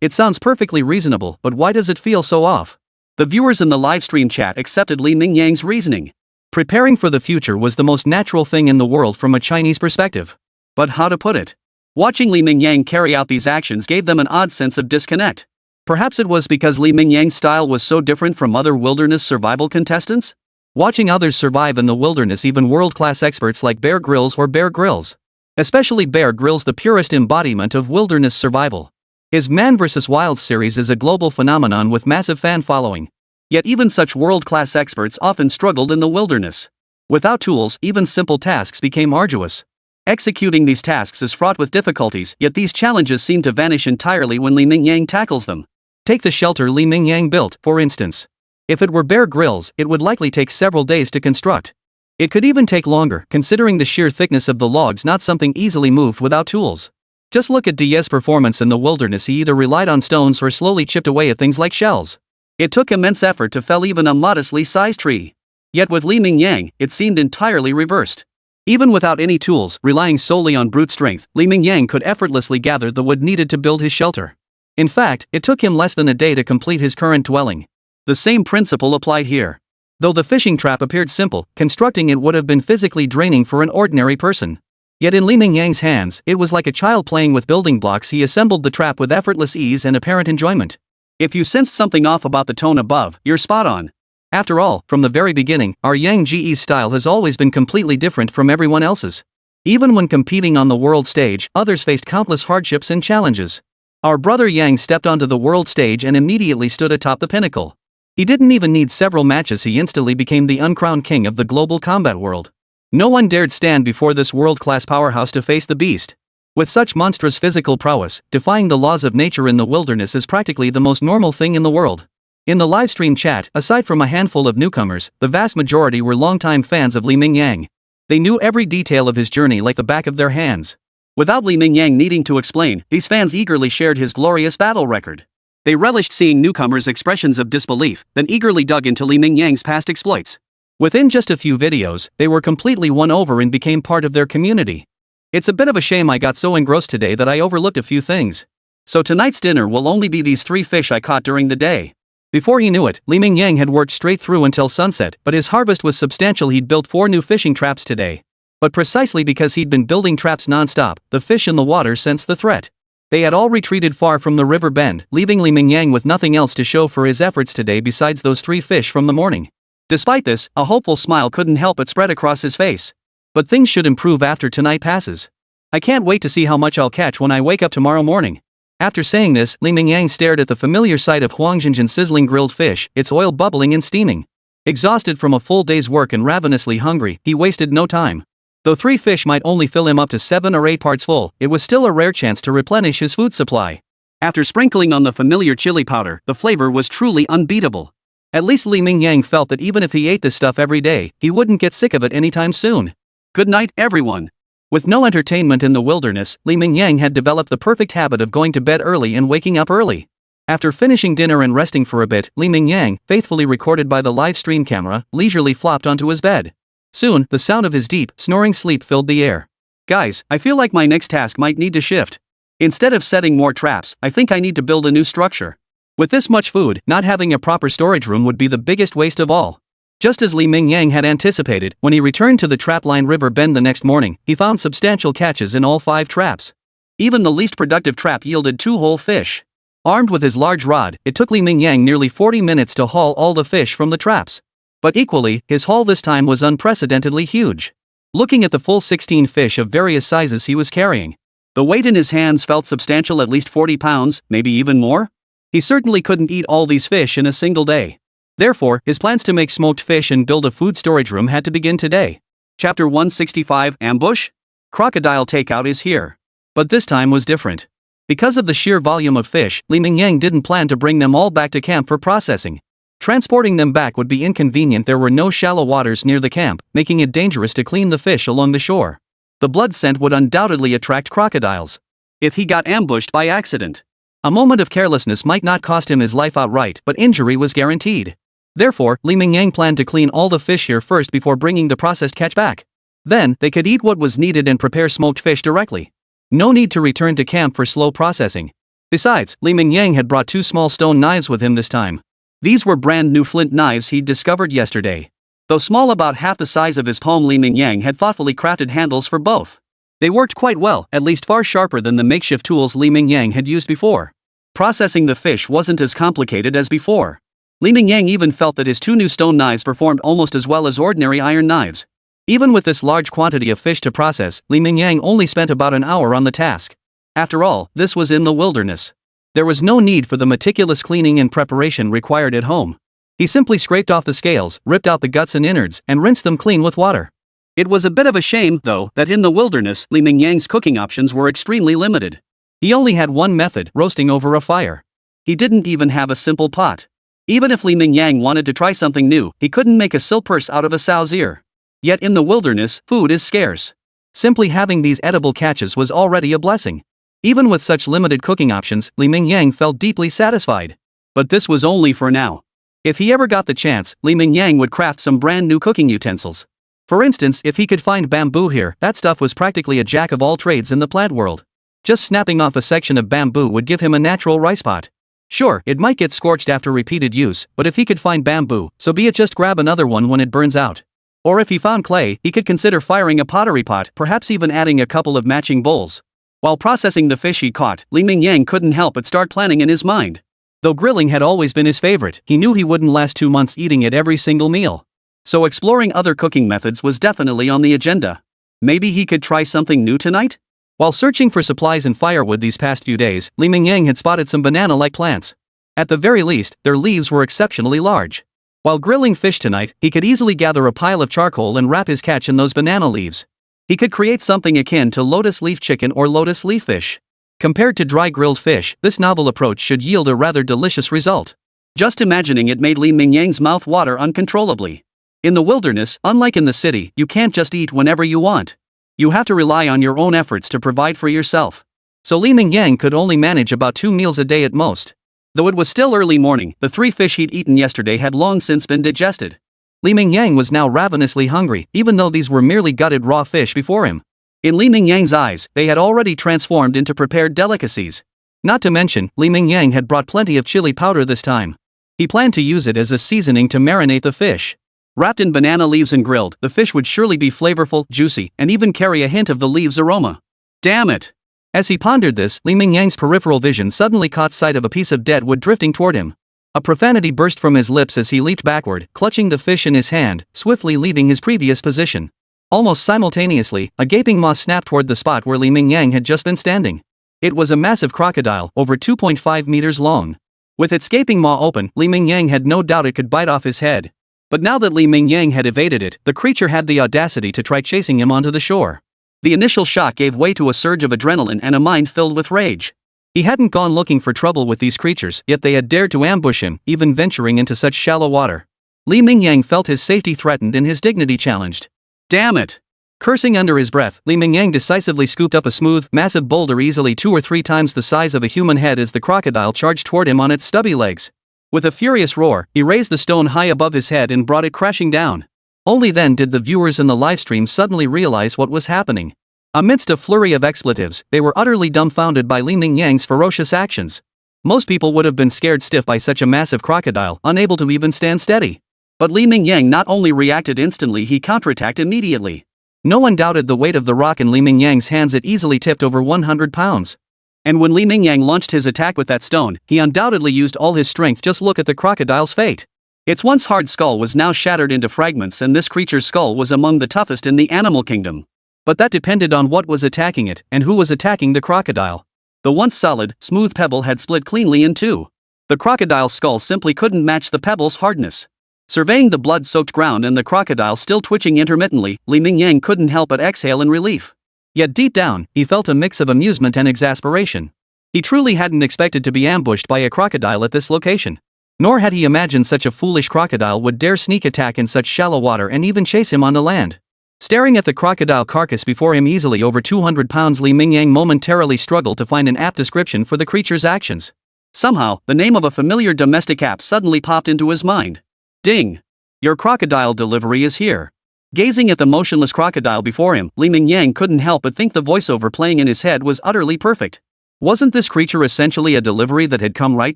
It sounds perfectly reasonable, but why does it feel so off? The viewers in the livestream chat accepted Li Mingyang's reasoning. Preparing for the future was the most natural thing in the world from a Chinese perspective. But how to put it? Watching Li Mingyang carry out these actions gave them an odd sense of disconnect. Perhaps it was because Li Mingyang's style was so different from other wilderness survival contestants? Watching others survive in the wilderness, even world-class experts like Bear Grylls or Bear Grylls. Especially Bear Grylls, the purest embodiment of wilderness survival. His Man vs. Wild series is a global phenomenon with massive fan following. Yet even such world-class experts often struggled in the wilderness. Without tools, even simple tasks became arduous. Executing these tasks is fraught with difficulties, yet these challenges seem to vanish entirely when Li Mingyang tackles them. Take the shelter Li Mingyang built, for instance. If it were Bear Grylls, it would likely take several days to construct. It could even take longer, considering the sheer thickness of the logs, not something easily moved without tools. Just look at Diez's performance in the wilderness. He either relied on stones or slowly chipped away at things like shells. It took immense effort to fell even a modestly sized tree. Yet with Li Mingyang, it seemed entirely reversed. Even without any tools, relying solely on brute strength, Li Mingyang could effortlessly gather the wood needed to build his shelter. In fact, it took him less than a day to complete his current dwelling. The same principle applied here. Though the fishing trap appeared simple, constructing it would have been physically draining for an ordinary person. Yet in Li Mingyang's hands, it was like a child playing with building blocks. He assembled the trap with effortless ease and apparent enjoyment. If you sensed something off about the tone above, you're spot on. After all, from the very beginning, our Yang Ge's style has always been completely different from everyone else's. Even when competing on the world stage, others faced countless hardships and challenges. Our brother Yang stepped onto the world stage and immediately stood atop the pinnacle. He didn't even need several matches. He instantly became the uncrowned king of the global combat world. No one dared stand before this world-class powerhouse to face the beast. With such monstrous physical prowess, defying the laws of nature in the wilderness is practically the most normal thing in the world. In the livestream chat, aside from a handful of newcomers, the vast majority were longtime fans of Li Mingyang. They knew every detail of his journey like the back of their hands. Without Li Mingyang needing to explain, these fans eagerly shared his glorious battle record. They relished seeing newcomers' expressions of disbelief, then eagerly dug into Li Mingyang's past exploits. Within just a few videos, they were completely won over and became part of their community. It's a bit of a shame I got so engrossed today that I overlooked a few things. So tonight's dinner will only be these 3 fish I caught during the day. Before he knew it, Li Mingyang had worked straight through until sunset, but his harvest was substantial. He'd built 4 new fishing traps today. But precisely because he'd been building traps non-stop, the fish in the water sensed the threat. They had all retreated far from the river bend, leaving Li Mingyang with nothing else to show for his efforts today besides those 3 fish from the morning. Despite this, a hopeful smile couldn't help but spread across his face. But things should improve after tonight passes. I can't wait to see how much I'll catch when I wake up tomorrow morning. After saying this, Li Mingyang stared at the familiar sight of Huangjinjin's sizzling grilled fish, its oil bubbling and steaming. Exhausted from a full day's work and ravenously hungry, he wasted no time. Though 3 fish might only fill him up to 7 or 8 parts full, it was still a rare chance to replenish his food supply. After sprinkling on the familiar chili powder, the flavor was truly unbeatable. At least Li Mingyang felt that even if he ate this stuff every day, he wouldn't get sick of it anytime soon. Good night, everyone. With no entertainment in the wilderness, Li Mingyang had developed the perfect habit of going to bed early and waking up early. After finishing dinner and resting for a bit, Li Mingyang, faithfully recorded by the live stream camera, leisurely flopped onto his bed. Soon, the sound of his deep, snoring sleep filled the air. Guys, I feel like my next task might need to shift. Instead of setting more traps, I think I need to build a new structure. With this much food, not having a proper storage room would be the biggest waste of all. Just as Li Mingyang had anticipated, when he returned to the trapline river bend the next morning, he found substantial catches in all 5 traps. Even the least productive trap yielded 2 whole fish. Armed with his large rod, it took Li Mingyang nearly 40 minutes to haul all the fish from the traps. But equally, his haul this time was unprecedentedly huge. Looking at the full 16 fish of various sizes he was carrying, the weight in his hands felt substantial, at least 40 pounds, maybe even more. He certainly couldn't eat all these fish in a single day. Therefore, his plans to make smoked fish and build a food storage room had to begin today. Chapter 165, Ambush? Crocodile takeout is here. But this time was different. Because of the sheer volume of fish, Li Mingyang didn't plan to bring them all back to camp for processing. Transporting them back would be inconvenient. There were no shallow waters near the camp, making it dangerous to clean the fish along the shore. The blood scent would undoubtedly attract crocodiles. If he got ambushed by accident, a moment of carelessness might not cost him his life outright, but injury was guaranteed. Therefore, Li Mingyang planned to clean all the fish here first before bringing the processed catch back. Then, they could eat what was needed and prepare smoked fish directly. No need to return to camp for slow processing. Besides, Li Mingyang had brought 2 small stone knives with him this time. These were brand new flint knives he'd discovered yesterday. Though small, about half the size of his palm, Li Mingyang had thoughtfully crafted handles for both. They worked quite well, at least far sharper than the makeshift tools Li Mingyang had used before. Processing the fish wasn't as complicated as before. Li Mingyang even felt that his 2 new stone knives performed almost as well as ordinary iron knives. Even with this large quantity of fish to process, Li Mingyang only spent about an hour on the task. After all, this was in the wilderness. There was no need for the meticulous cleaning and preparation required at home. He simply scraped off the scales, ripped out the guts and innards, and rinsed them clean with water. It was a bit of a shame, though, that in the wilderness, Li Mingyang's cooking options were extremely limited. He only had one method: roasting over a fire. He didn't even have a simple pot. Even if Li Mingyang wanted to try something new, he couldn't make a silk purse out of a sow's ear. Yet in the wilderness, food is scarce. Simply having these edible catches was already a blessing. Even with such limited cooking options, Li Mingyang felt deeply satisfied. But this was only for now. If he ever got the chance, Li Mingyang would craft some brand new cooking utensils. For instance, if he could find bamboo here, that stuff was practically a jack of all trades in the plant world. Just snapping off a section of bamboo would give him a natural rice pot. Sure, it might get scorched after repeated use, but if he could find bamboo, so be it, just grab another one when it burns out. Or if he found clay, he could consider firing a pottery pot, perhaps even adding a couple of matching bowls. While processing the fish he caught, Li Mingyang couldn't help but start planning in his mind. Though grilling had always been his favorite, he knew he wouldn't last 2 months eating it every single meal. So exploring other cooking methods was definitely on the agenda. Maybe he could try something new tonight? While searching for supplies and firewood these past few days, Li Mingyang had spotted some banana-like plants. At the very least, their leaves were exceptionally large. While grilling fish tonight, he could easily gather a pile of charcoal and wrap his catch in those banana leaves. He could create something akin to lotus leaf chicken or lotus leaf fish. Compared to dry grilled fish, this novel approach should yield a rather delicious result. Just imagining it made Li Mingyang's mouth water uncontrollably. In the wilderness, unlike in the city, you can't just eat whenever you want. You have to rely on your own efforts to provide for yourself. So Li Mingyang could only manage about 2 meals a day at most. Though it was still early morning, the 3 fish he'd eaten yesterday had long since been digested. Li Mingyang was now ravenously hungry, even though these were merely gutted raw fish before him. In Li Mingyang's eyes, they had already transformed into prepared delicacies. Not to mention, Li Mingyang had brought plenty of chili powder this time. He planned to use it as a seasoning to marinate the fish. Wrapped in banana leaves and grilled, the fish would surely be flavorful, juicy, and even carry a hint of the leaves' aroma. Damn it! As he pondered this, Li Mingyang's peripheral vision suddenly caught sight of a piece of dead wood drifting toward him. A profanity burst from his lips as he leaped backward, clutching the fish in his hand, swiftly leaving his previous position. Almost simultaneously, a gaping maw snapped toward the spot where Li Mingyang had just been standing. It was a massive crocodile, over 2.5 meters long. With its gaping maw open, Li Mingyang had no doubt it could bite off his head. But now that Li Mingyang had evaded it, the creature had the audacity to try chasing him onto the shore. The initial shock gave way to a surge of adrenaline and a mind filled with rage. He hadn't gone looking for trouble with these creatures, yet they had dared to ambush him, even venturing into such shallow water. Li Mingyang felt his safety threatened and his dignity challenged. Damn it! Cursing under his breath, Li Mingyang decisively scooped up a smooth, massive boulder easily 2 or 3 times the size of a human head as the crocodile charged toward him on its stubby legs. With a furious roar, he raised the stone high above his head and brought it crashing down. Only then did the viewers in the livestream suddenly realize what was happening. Amidst a flurry of expletives, they were utterly dumbfounded by Li Mingyang's ferocious actions. Most people would have been scared stiff by such a massive crocodile, unable to even stand steady. But Li Mingyang not only reacted instantly, he counterattacked immediately. No one doubted the weight of the rock in Li Mingyang's hands. It easily tipped over 100 pounds. And when Li Mingyang launched his attack with that stone, he undoubtedly used all his strength. Just look at the crocodile's fate. Its once hard skull was now shattered into fragments, and this creature's skull was among the toughest in the animal kingdom. But that depended on what was attacking it, and who was attacking the crocodile. The once solid, smooth pebble had split cleanly in 2. The crocodile's skull simply couldn't match the pebble's hardness. Surveying the blood-soaked ground and the crocodile still twitching intermittently, Li Mingyang couldn't help but exhale in relief. Yet deep down, he felt a mix of amusement and exasperation. He truly hadn't expected to be ambushed by a crocodile at this location. Nor had he imagined such a foolish crocodile would dare sneak attack in such shallow water and even chase him on the land. Staring at the crocodile carcass before him, easily over 200 pounds, Li Mingyang momentarily struggled to find an apt description for the creature's actions. Somehow, the name of a familiar domestic app suddenly popped into his mind. Ding! Your crocodile delivery is here. Gazing at the motionless crocodile before him, Li Mingyang couldn't help but think the voiceover playing in his head was utterly perfect. Wasn't this creature essentially a delivery that had come right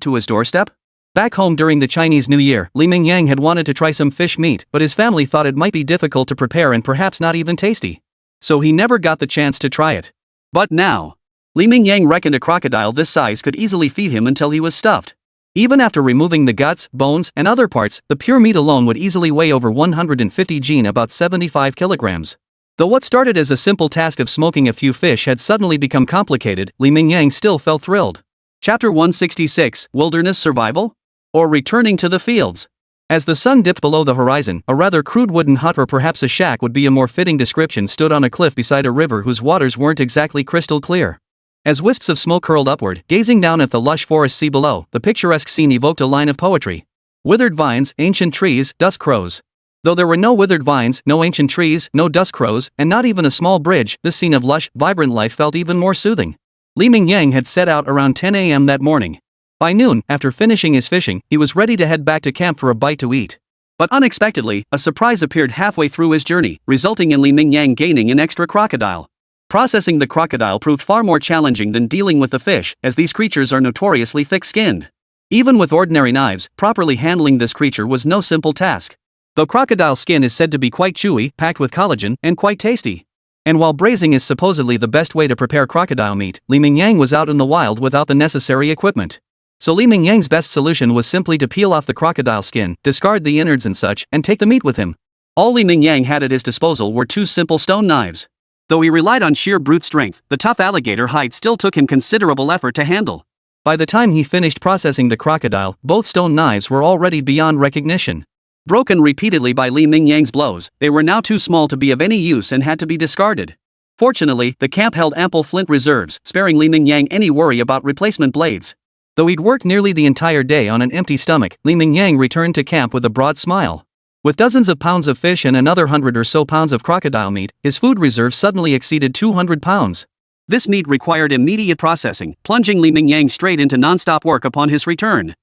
to his doorstep? Back home during the Chinese New Year, Li Mingyang had wanted to try some fish meat, but his family thought it might be difficult to prepare and perhaps not even tasty. So he never got the chance to try it. But now, Li Mingyang reckoned a crocodile this size could easily feed him until he was stuffed. Even after removing the guts, bones, and other parts, the pure meat alone would easily weigh over 150 g, about 75 kilograms. Though what started as a simple task of smoking a few fish had suddenly become complicated, Li Mingyang still felt thrilled. Chapter 166, Wilderness Survival? Or Returning to the Fields? As the sun dipped below the horizon, a rather crude wooden hut, or perhaps a shack would be a more fitting description, stood on a cliff beside a river whose waters weren't exactly crystal clear. As wisps of smoke curled upward, gazing down at the lush forest sea below, the picturesque scene evoked a line of poetry. Withered vines, ancient trees, dust crows. Though there were no withered vines, no ancient trees, no dust crows, and not even a small bridge, this scene of lush, vibrant life felt even more soothing. Li Mingyang had set out around 10 a.m. that morning. By noon, after finishing his fishing, he was ready to head back to camp for a bite to eat. But unexpectedly, a surprise appeared halfway through his journey, resulting in Li Mingyang gaining an extra crocodile. Processing the crocodile proved far more challenging than dealing with the fish, as these creatures are notoriously thick-skinned. Even with ordinary knives, properly handling this creature was no simple task. Though crocodile skin is said to be quite chewy, packed with collagen, and quite tasty. And while braising is supposedly the best way to prepare crocodile meat, Li Mingyang was out in the wild without the necessary equipment. So Li Mingyang's best solution was simply to peel off the crocodile skin, discard the innards and such, and take the meat with him. All Li Mingyang had at his disposal were two simple stone knives. Though he relied on sheer brute strength, the tough alligator hide still took him considerable effort to handle. By the time he finished processing the crocodile, both stone knives were already beyond recognition. Broken repeatedly by Li Mingyang's blows, they were now too small to be of any use and had to be discarded. Fortunately, the camp held ample flint reserves, sparing Li Mingyang any worry about replacement blades. Though he'd worked nearly the entire day on an empty stomach, Li Mingyang returned to camp with a broad smile. With dozens of pounds of fish and another 100 or so pounds of crocodile meat, his food reserve suddenly exceeded 200 pounds. This meat required immediate processing, plunging Li Mingyang straight into non-stop work upon his return.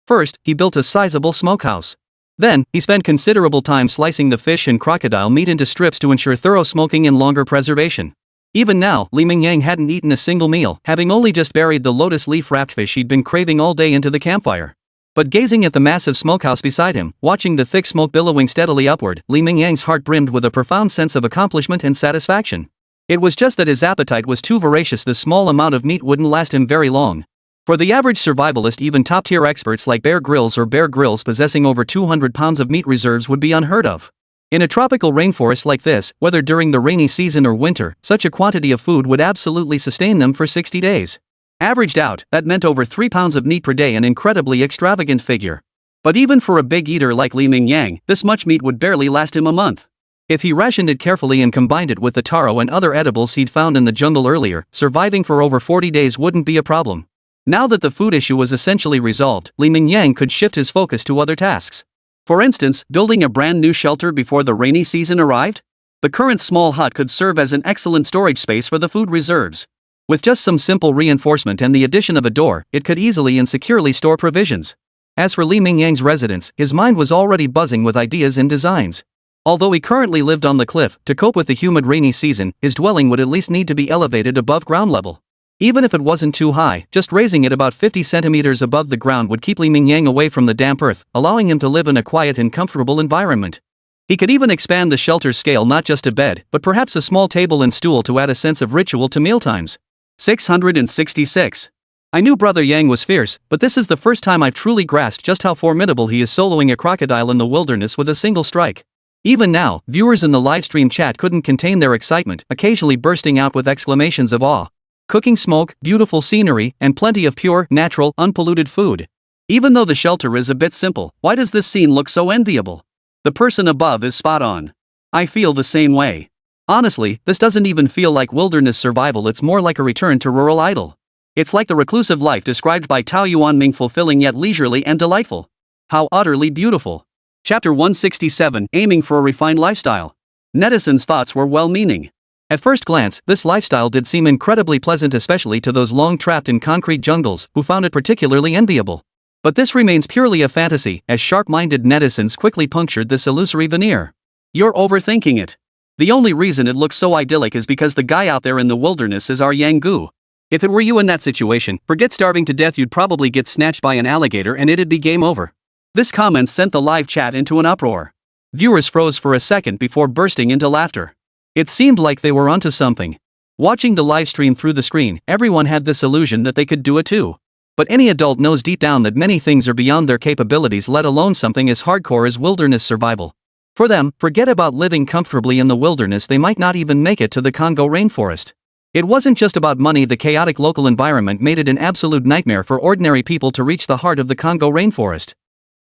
First, he built a sizable smokehouse. Then, he spent considerable time slicing the fish and crocodile meat into strips to ensure thorough smoking and longer preservation. Even now, Li Mingyang hadn't eaten a single meal, having only just buried the lotus leaf-wrapped fish he'd been craving all day into the campfire. But gazing at the massive smokehouse beside him, watching the thick smoke billowing steadily upward, Li Mingyang's heart brimmed with a profound sense of accomplishment and satisfaction. It was just that his appetite was too voracious. The small amount of meat wouldn't last him very long. For the average survivalist, even top-tier experts like Bear Grylls or Bear Grylls possessing over 200 pounds of meat reserves would be unheard of. In a tropical rainforest like this, whether during the rainy season or winter, such a quantity of food would absolutely sustain them for 60 days. Averaged out, that meant over 3 pounds of meat per day, an incredibly extravagant figure. But even for a big eater like Li Mingyang, this much meat would barely last him a month. If he rationed it carefully and combined it with the taro and other edibles he'd found in the jungle earlier, surviving for over 40 days wouldn't be a problem. Now that the food issue was essentially resolved, Li Mingyang could shift his focus to other tasks. For instance, building a brand new shelter before the rainy season arrived? The current small hut could serve as an excellent storage space for the food reserves. With just some simple reinforcement and the addition of a door, it could easily and securely store provisions. As for Li Mingyang's residence, his mind was already buzzing with ideas and designs. Although he currently lived on the cliff, to cope with the humid rainy season, his dwelling would at least need to be elevated above ground level. Even if it wasn't too high, just raising it about 50 centimeters above the ground would keep Li Mingyang away from the damp earth, allowing him to live in a quiet and comfortable environment. He could even expand the shelter's scale, not just a bed, but perhaps a small table and stool to add a sense of ritual to mealtimes. 666. I knew Brother Yang was fierce, but this is the first time I've truly grasped just how formidable he is, soloing a crocodile in the wilderness with a single strike. Even now, viewers in the livestream chat couldn't contain their excitement, occasionally bursting out with exclamations of awe. Cooking smoke, beautiful scenery, and plenty of pure, natural, unpolluted food. Even though the shelter is a bit simple, why does this scene look so enviable? The person above is spot on. I feel the same way. Honestly, this doesn't even feel like wilderness survival, it's more like a return to rural idyll. It's like the reclusive life described by Tao Yuan Ming, fulfilling yet leisurely and delightful. How utterly beautiful. Chapter 167, Aiming for a Refined Lifestyle. Netizens' thoughts were well-meaning. At first glance, this lifestyle did seem incredibly pleasant, especially to those long trapped in concrete jungles, who found it particularly enviable. But this remains purely a fantasy, as sharp-minded netizens quickly punctured this illusory veneer. You're overthinking it. The only reason it looks so idyllic is because the guy out there in the wilderness is our Yang Gu. If it were you in that situation, forget starving to death, you'd probably get snatched by an alligator and it'd be game over. This comment sent the live chat into an uproar. Viewers froze for a second before bursting into laughter. It seemed like they were onto something. Watching the live stream through the screen, everyone had this illusion that they could do it too. But any adult knows deep down that many things are beyond their capabilities, let alone something as hardcore as wilderness survival. For them, forget about living comfortably in the wilderness, they might not even make it to the Congo rainforest. It wasn't just about money, the chaotic local environment made it an absolute nightmare for ordinary people to reach the heart of the Congo rainforest.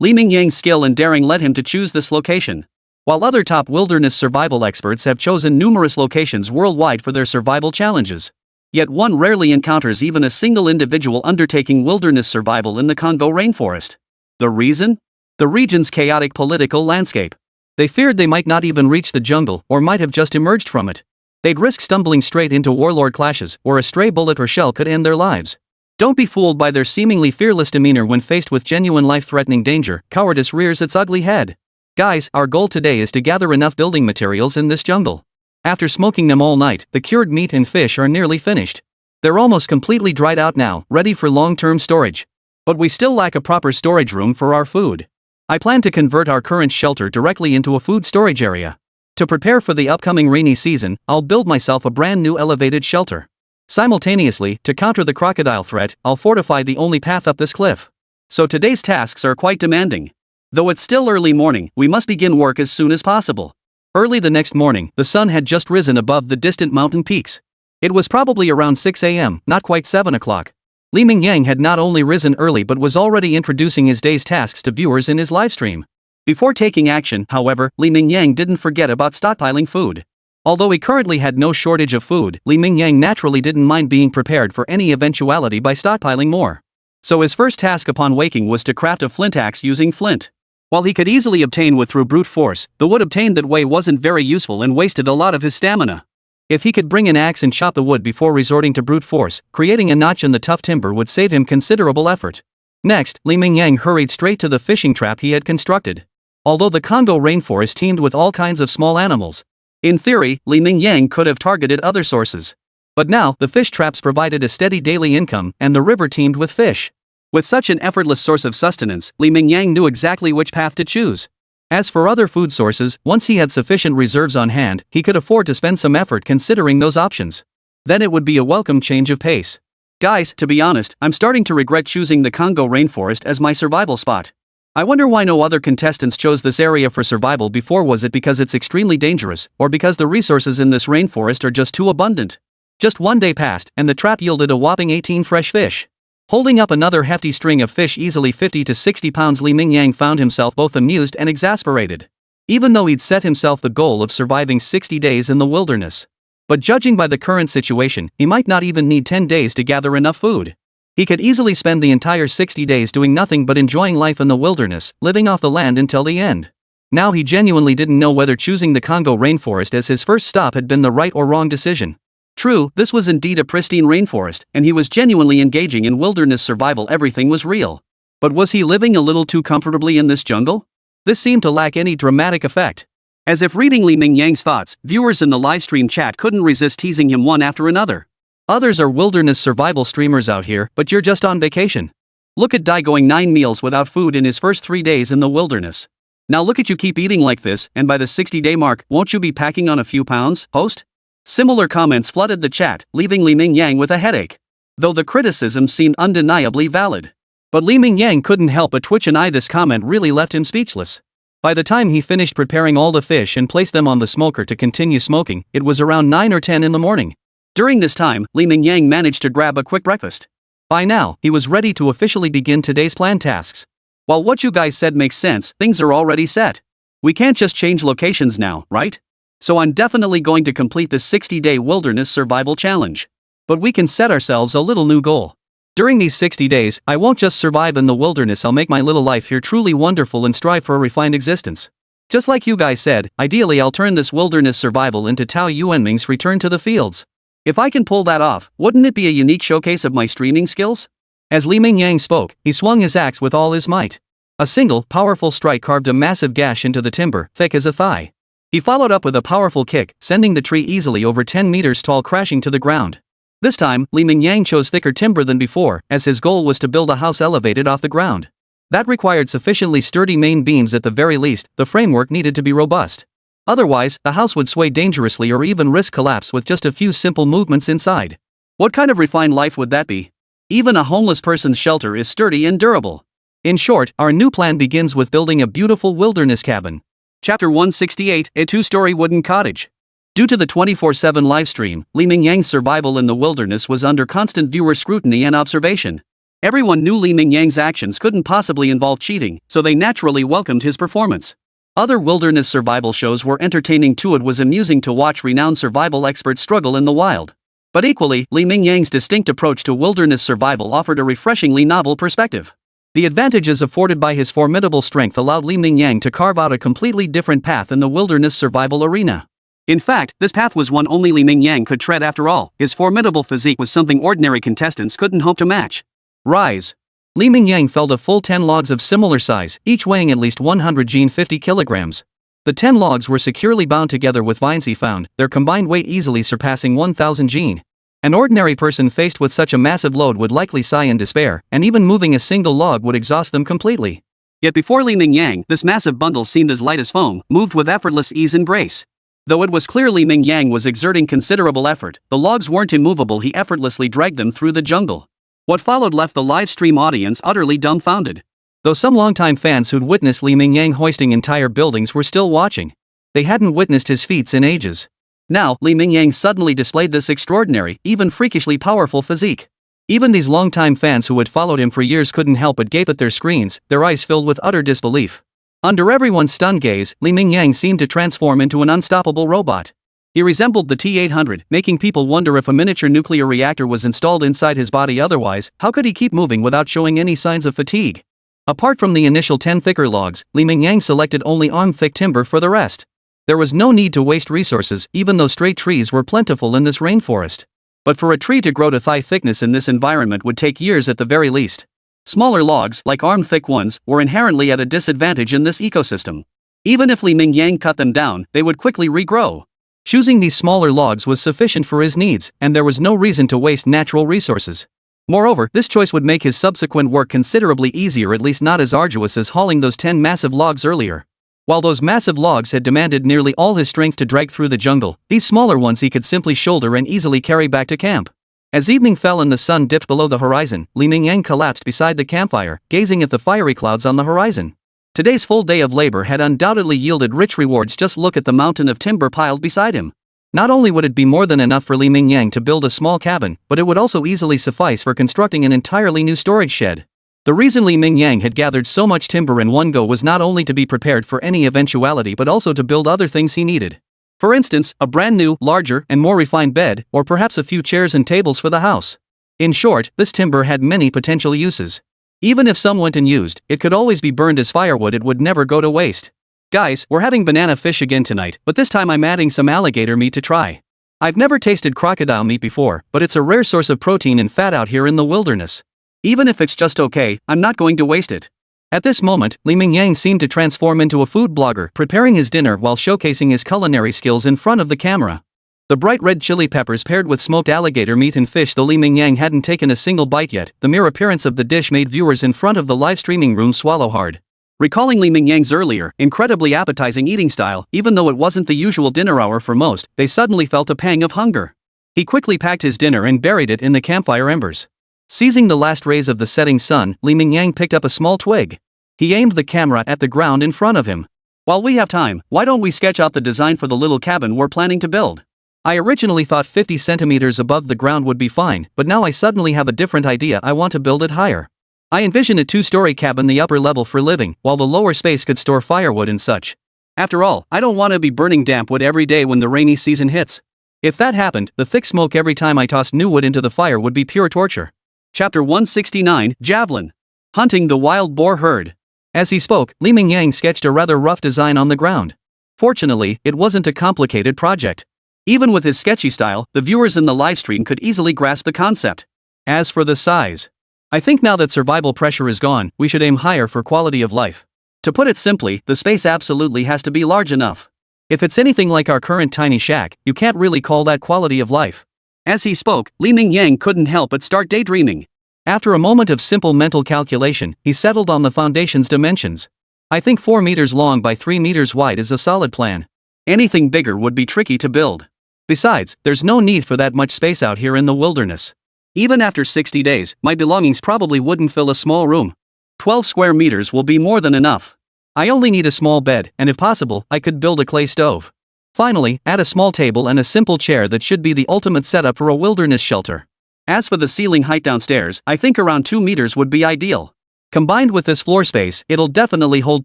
Li Mingyang's skill and daring led him to choose this location. While other top wilderness survival experts have chosen numerous locations worldwide for their survival challenges, yet one rarely encounters even a single individual undertaking wilderness survival in the Congo rainforest. The reason? the region's chaotic political landscape. They feared they might not even reach the jungle or might have just emerged from it. They'd risk stumbling straight into warlord clashes where a stray bullet or shell could end their lives. Don't be fooled by their seemingly fearless demeanor when faced with genuine life-threatening danger. Cowardice rears its ugly head. Guys, our goal today is to gather enough building materials in this jungle. After smoking them all night, the cured meat and fish are nearly finished. They're almost completely dried out now, ready for long-term storage. But we still lack a proper storage room for our food. I plan to convert our current shelter directly into a food storage area. To prepare for the upcoming rainy season, I'll build myself a brand new elevated shelter. Simultaneously, to counter the crocodile threat, I'll fortify the only path up this cliff. So today's tasks are quite demanding. Though it's still early morning, we must begin work as soon as possible. Early the next morning, the sun had just risen above the distant mountain peaks. It was probably around 6 a.m., not quite 7 o'clock. Mingyang had not only risen early but was already introducing his day's tasks to viewers in his livestream. Before taking action, however, Mingyang didn't forget about stockpiling food. Although he currently had no shortage of food, Mingyang naturally didn't mind being prepared for any eventuality by stockpiling more. So his first task upon waking was to craft a flint axe using flint. While he could easily obtain wood through brute force, the wood obtained that way wasn't very useful and wasted a lot of his stamina. If he could bring an axe and chop the wood before resorting to brute force, creating a notch in the tough timber would save him considerable effort. Next, Mingyang hurried straight to the fishing trap he had constructed. Although the Congo rainforest teemed with all kinds of small animals, in theory, Mingyang could have targeted other sources. But now, the fish traps provided a steady daily income, and the river teemed with fish. With such an effortless source of sustenance, Mingyang knew exactly which path to choose. As for other food sources, once he had sufficient reserves on hand, he could afford to spend some effort considering those options. Then it would be a welcome change of pace. Guys, to be honest, I'm starting to regret choosing the Congo rainforest as my survival spot. I wonder why no other contestants chose this area for survival before. Was it because it's extremely dangerous, or because the resources in this rainforest are just too abundant? Just one day passed, and the trap yielded a whopping 18 fresh fish. Holding up another hefty string of fish easily 50 to 60 pounds, Mingyang found himself both amused and exasperated. Even though he'd set himself the goal of surviving 60 days in the wilderness. But judging by the current situation, he might not even need 10 days to gather enough food. He could easily spend the entire 60 days doing nothing but enjoying life in the wilderness, living off the land until the end. Now he genuinely didn't know whether choosing the Congo rainforest as his first stop had been the right or wrong decision. True, this was indeed a pristine rainforest, and he was genuinely engaging in wilderness survival. Everything was real. But was he living a little too comfortably in this jungle? This seemed to lack any dramatic effect. As if reading Mingyang's thoughts, viewers in the livestream chat couldn't resist teasing him one after another. Others are wilderness survival streamers out here, but you're just on vacation. Look at Dai going 9 meals without food in his first 3 days in the wilderness. Now look at you keep eating like this, and by the 60-day mark, won't you be packing on a few pounds, host? Similar comments flooded the chat, leaving Mingyang with a headache. Though the criticism seemed undeniably valid. But Mingyang couldn't help but twitch an eye. This comment really left him speechless. By the time he finished preparing all the fish and placed them on the smoker to continue smoking, it was around 9 or 10 in the morning. During this time, Mingyang managed to grab a quick breakfast. By now, he was ready to officially begin today's planned tasks. While what you guys said makes sense, things are already set. We can't just change locations now, right? So I'm definitely going to complete the 60-day wilderness survival challenge. But we can set ourselves a little new goal. During these 60 days, I won't just survive in the wilderness, I'll make my little life here truly wonderful and strive for a refined existence. Just like you guys said, ideally I'll turn this wilderness survival into Tao Yuanming's return to the fields. If I can pull that off, wouldn't it be a unique showcase of my streaming skills? As Mingyang spoke, he swung his axe with all his might. A single, powerful strike carved a massive gash into the timber, thick as a thigh. He followed up with a powerful kick, sending the tree easily over 10 meters tall crashing to the ground. This time, Mingyang chose thicker timber than before, as his goal was to build a house elevated off the ground. That required sufficiently sturdy main beams. At the very least, the framework needed to be robust. Otherwise, the house would sway dangerously or even risk collapse with just a few simple movements inside. What kind of refined life would that be? Even a homeless person's shelter is sturdy and durable. In short, our new plan begins with building a beautiful wilderness cabin. Chapter 168, a 2-story wooden cottage. Due to the 24/7 livestream, Mingyang's survival in the wilderness was under constant viewer scrutiny and observation. Everyone knew Mingyang's actions couldn't possibly involve cheating, so they naturally welcomed his performance. Other wilderness survival shows were entertaining too. It was amusing to watch renowned survival experts struggle in the wild. But equally, Mingyang's distinct approach to wilderness survival offered a refreshingly novel perspective. The advantages afforded by his formidable strength allowed Li Mingyang to carve out a completely different path in the wilderness survival arena. In fact, this path was one only Li Mingyang could tread after all. His formidable physique was something ordinary contestants couldn't hope to match. Rise. Li Mingyang felled a full 10 logs of similar size, each weighing at least 150 kilograms. The 10 logs were securely bound together with vines he found, their combined weight easily surpassing 1,000 jin. An ordinary person faced with such a massive load would likely sigh in despair, and even moving a single log would exhaust them completely. Yet before Li Mingyang, this massive bundle seemed as light as foam, moved with effortless ease and grace. Though it was clear Li Mingyang was exerting considerable effort, the logs weren't immovable. He effortlessly dragged them through the jungle. What followed left the live stream audience utterly dumbfounded. Though some longtime fans who'd witnessed Li Mingyang hoisting entire buildings were still watching, they hadn't witnessed his feats in ages. Now, Li Mingyang suddenly displayed this extraordinary, even freakishly powerful physique. Even these longtime fans who had followed him for years couldn't help but gape at their screens, their eyes filled with utter disbelief. Under everyone's stunned gaze, Li Mingyang seemed to transform into an unstoppable robot. He resembled the T-800, making people wonder if a miniature nuclear reactor was installed inside his body. Otherwise, how could he keep moving without showing any signs of fatigue? Apart from the initial 10 thicker logs, Li Mingyang selected only arm-thick timber for the rest. There was no need to waste resources, even though straight trees were plentiful in this rainforest. But for a tree to grow to thigh thickness in this environment would take years at the very least. Smaller logs, like arm-thick ones, were inherently at a disadvantage in this ecosystem. Even if Li Mingyang cut them down, they would quickly regrow. Choosing these smaller logs was sufficient for his needs, and there was no reason to waste natural resources. Moreover, this choice would make his subsequent work considerably easier, at least not as arduous as hauling those 10 massive logs earlier. While those massive logs had demanded nearly all his strength to drag through the jungle, these smaller ones he could simply shoulder and easily carry back to camp. As evening fell and the sun dipped below the horizon, Li Mingyang collapsed beside the campfire, gazing at the fiery clouds on the horizon. Today's full day of labor had undoubtedly yielded rich rewards. Just look at the mountain of timber piled beside him. Not only would it be more than enough for Li Mingyang to build a small cabin, but it would also easily suffice for constructing an entirely new storage shed. The reason Li Mingyang had gathered so much timber in one go was not only to be prepared for any eventuality but also to build other things he needed. For instance, a brand new, larger, and more refined bed, or perhaps a few chairs and tables for the house. In short, this timber had many potential uses. Even if some went unused, it could always be burned as firewood. It would never go to waste. Guys, we're having banana fish again tonight, but this time I'm adding some alligator meat to try. I've never tasted crocodile meat before, but it's a rare source of protein and fat out here in the wilderness. Even if it's just okay, I'm not going to waste it. At this moment, Li Mingyang seemed to transform into a food blogger, preparing his dinner while showcasing his culinary skills in front of the camera. The bright red chili peppers paired with smoked alligator meat and fish. Though Li Mingyang hadn't taken a single bite yet, the mere appearance of the dish made viewers in front of the live streaming room swallow hard. Recalling Li Mingyang's earlier, incredibly appetizing eating style, even though it wasn't the usual dinner hour for most, they suddenly felt a pang of hunger. He quickly packed his dinner and buried it in the campfire embers. Seizing the last rays of the setting sun, Li Mingyang picked up a small twig. He aimed the camera at the ground in front of him. While we have time, why don't we sketch out the design for the little cabin we're planning to build? I originally thought 50 centimeters above the ground would be fine, but now I suddenly have a different idea. I want to build it higher. I envision a 2-story cabin, the upper level for living, while the lower space could store firewood and such. After all, I don't want to be burning damp wood every day when the rainy season hits. If that happened, the thick smoke every time I tossed new wood into the fire would be pure torture. Chapter 169, Javelin. Hunting the Wild Boar Herd. As he spoke, Li Mingyang sketched a rather rough design on the ground. Fortunately, it wasn't a complicated project. Even with his sketchy style, the viewers in the livestream could easily grasp the concept. As for the size, I think now that survival pressure is gone, we should aim higher for quality of life. To put it simply, the space absolutely has to be large enough. If it's anything like our current tiny shack, you can't really call that quality of life. As he spoke, Li Mingyang couldn't help but start daydreaming. After a moment of simple mental calculation, he settled on the foundation's dimensions. I think 4 meters long by 3 meters wide is a solid plan. Anything bigger would be tricky to build. Besides, there's no need for that much space out here in the wilderness. Even after 60 days, my belongings probably wouldn't fill a small room. 12 square meters will be more than enough. I only need a small bed, and if possible, I could build a clay stove. Finally, add a small table and a simple chair. That should be the ultimate setup for a wilderness shelter. As for the ceiling height downstairs, I think around 2 meters would be ideal. Combined with this floor space, it'll definitely hold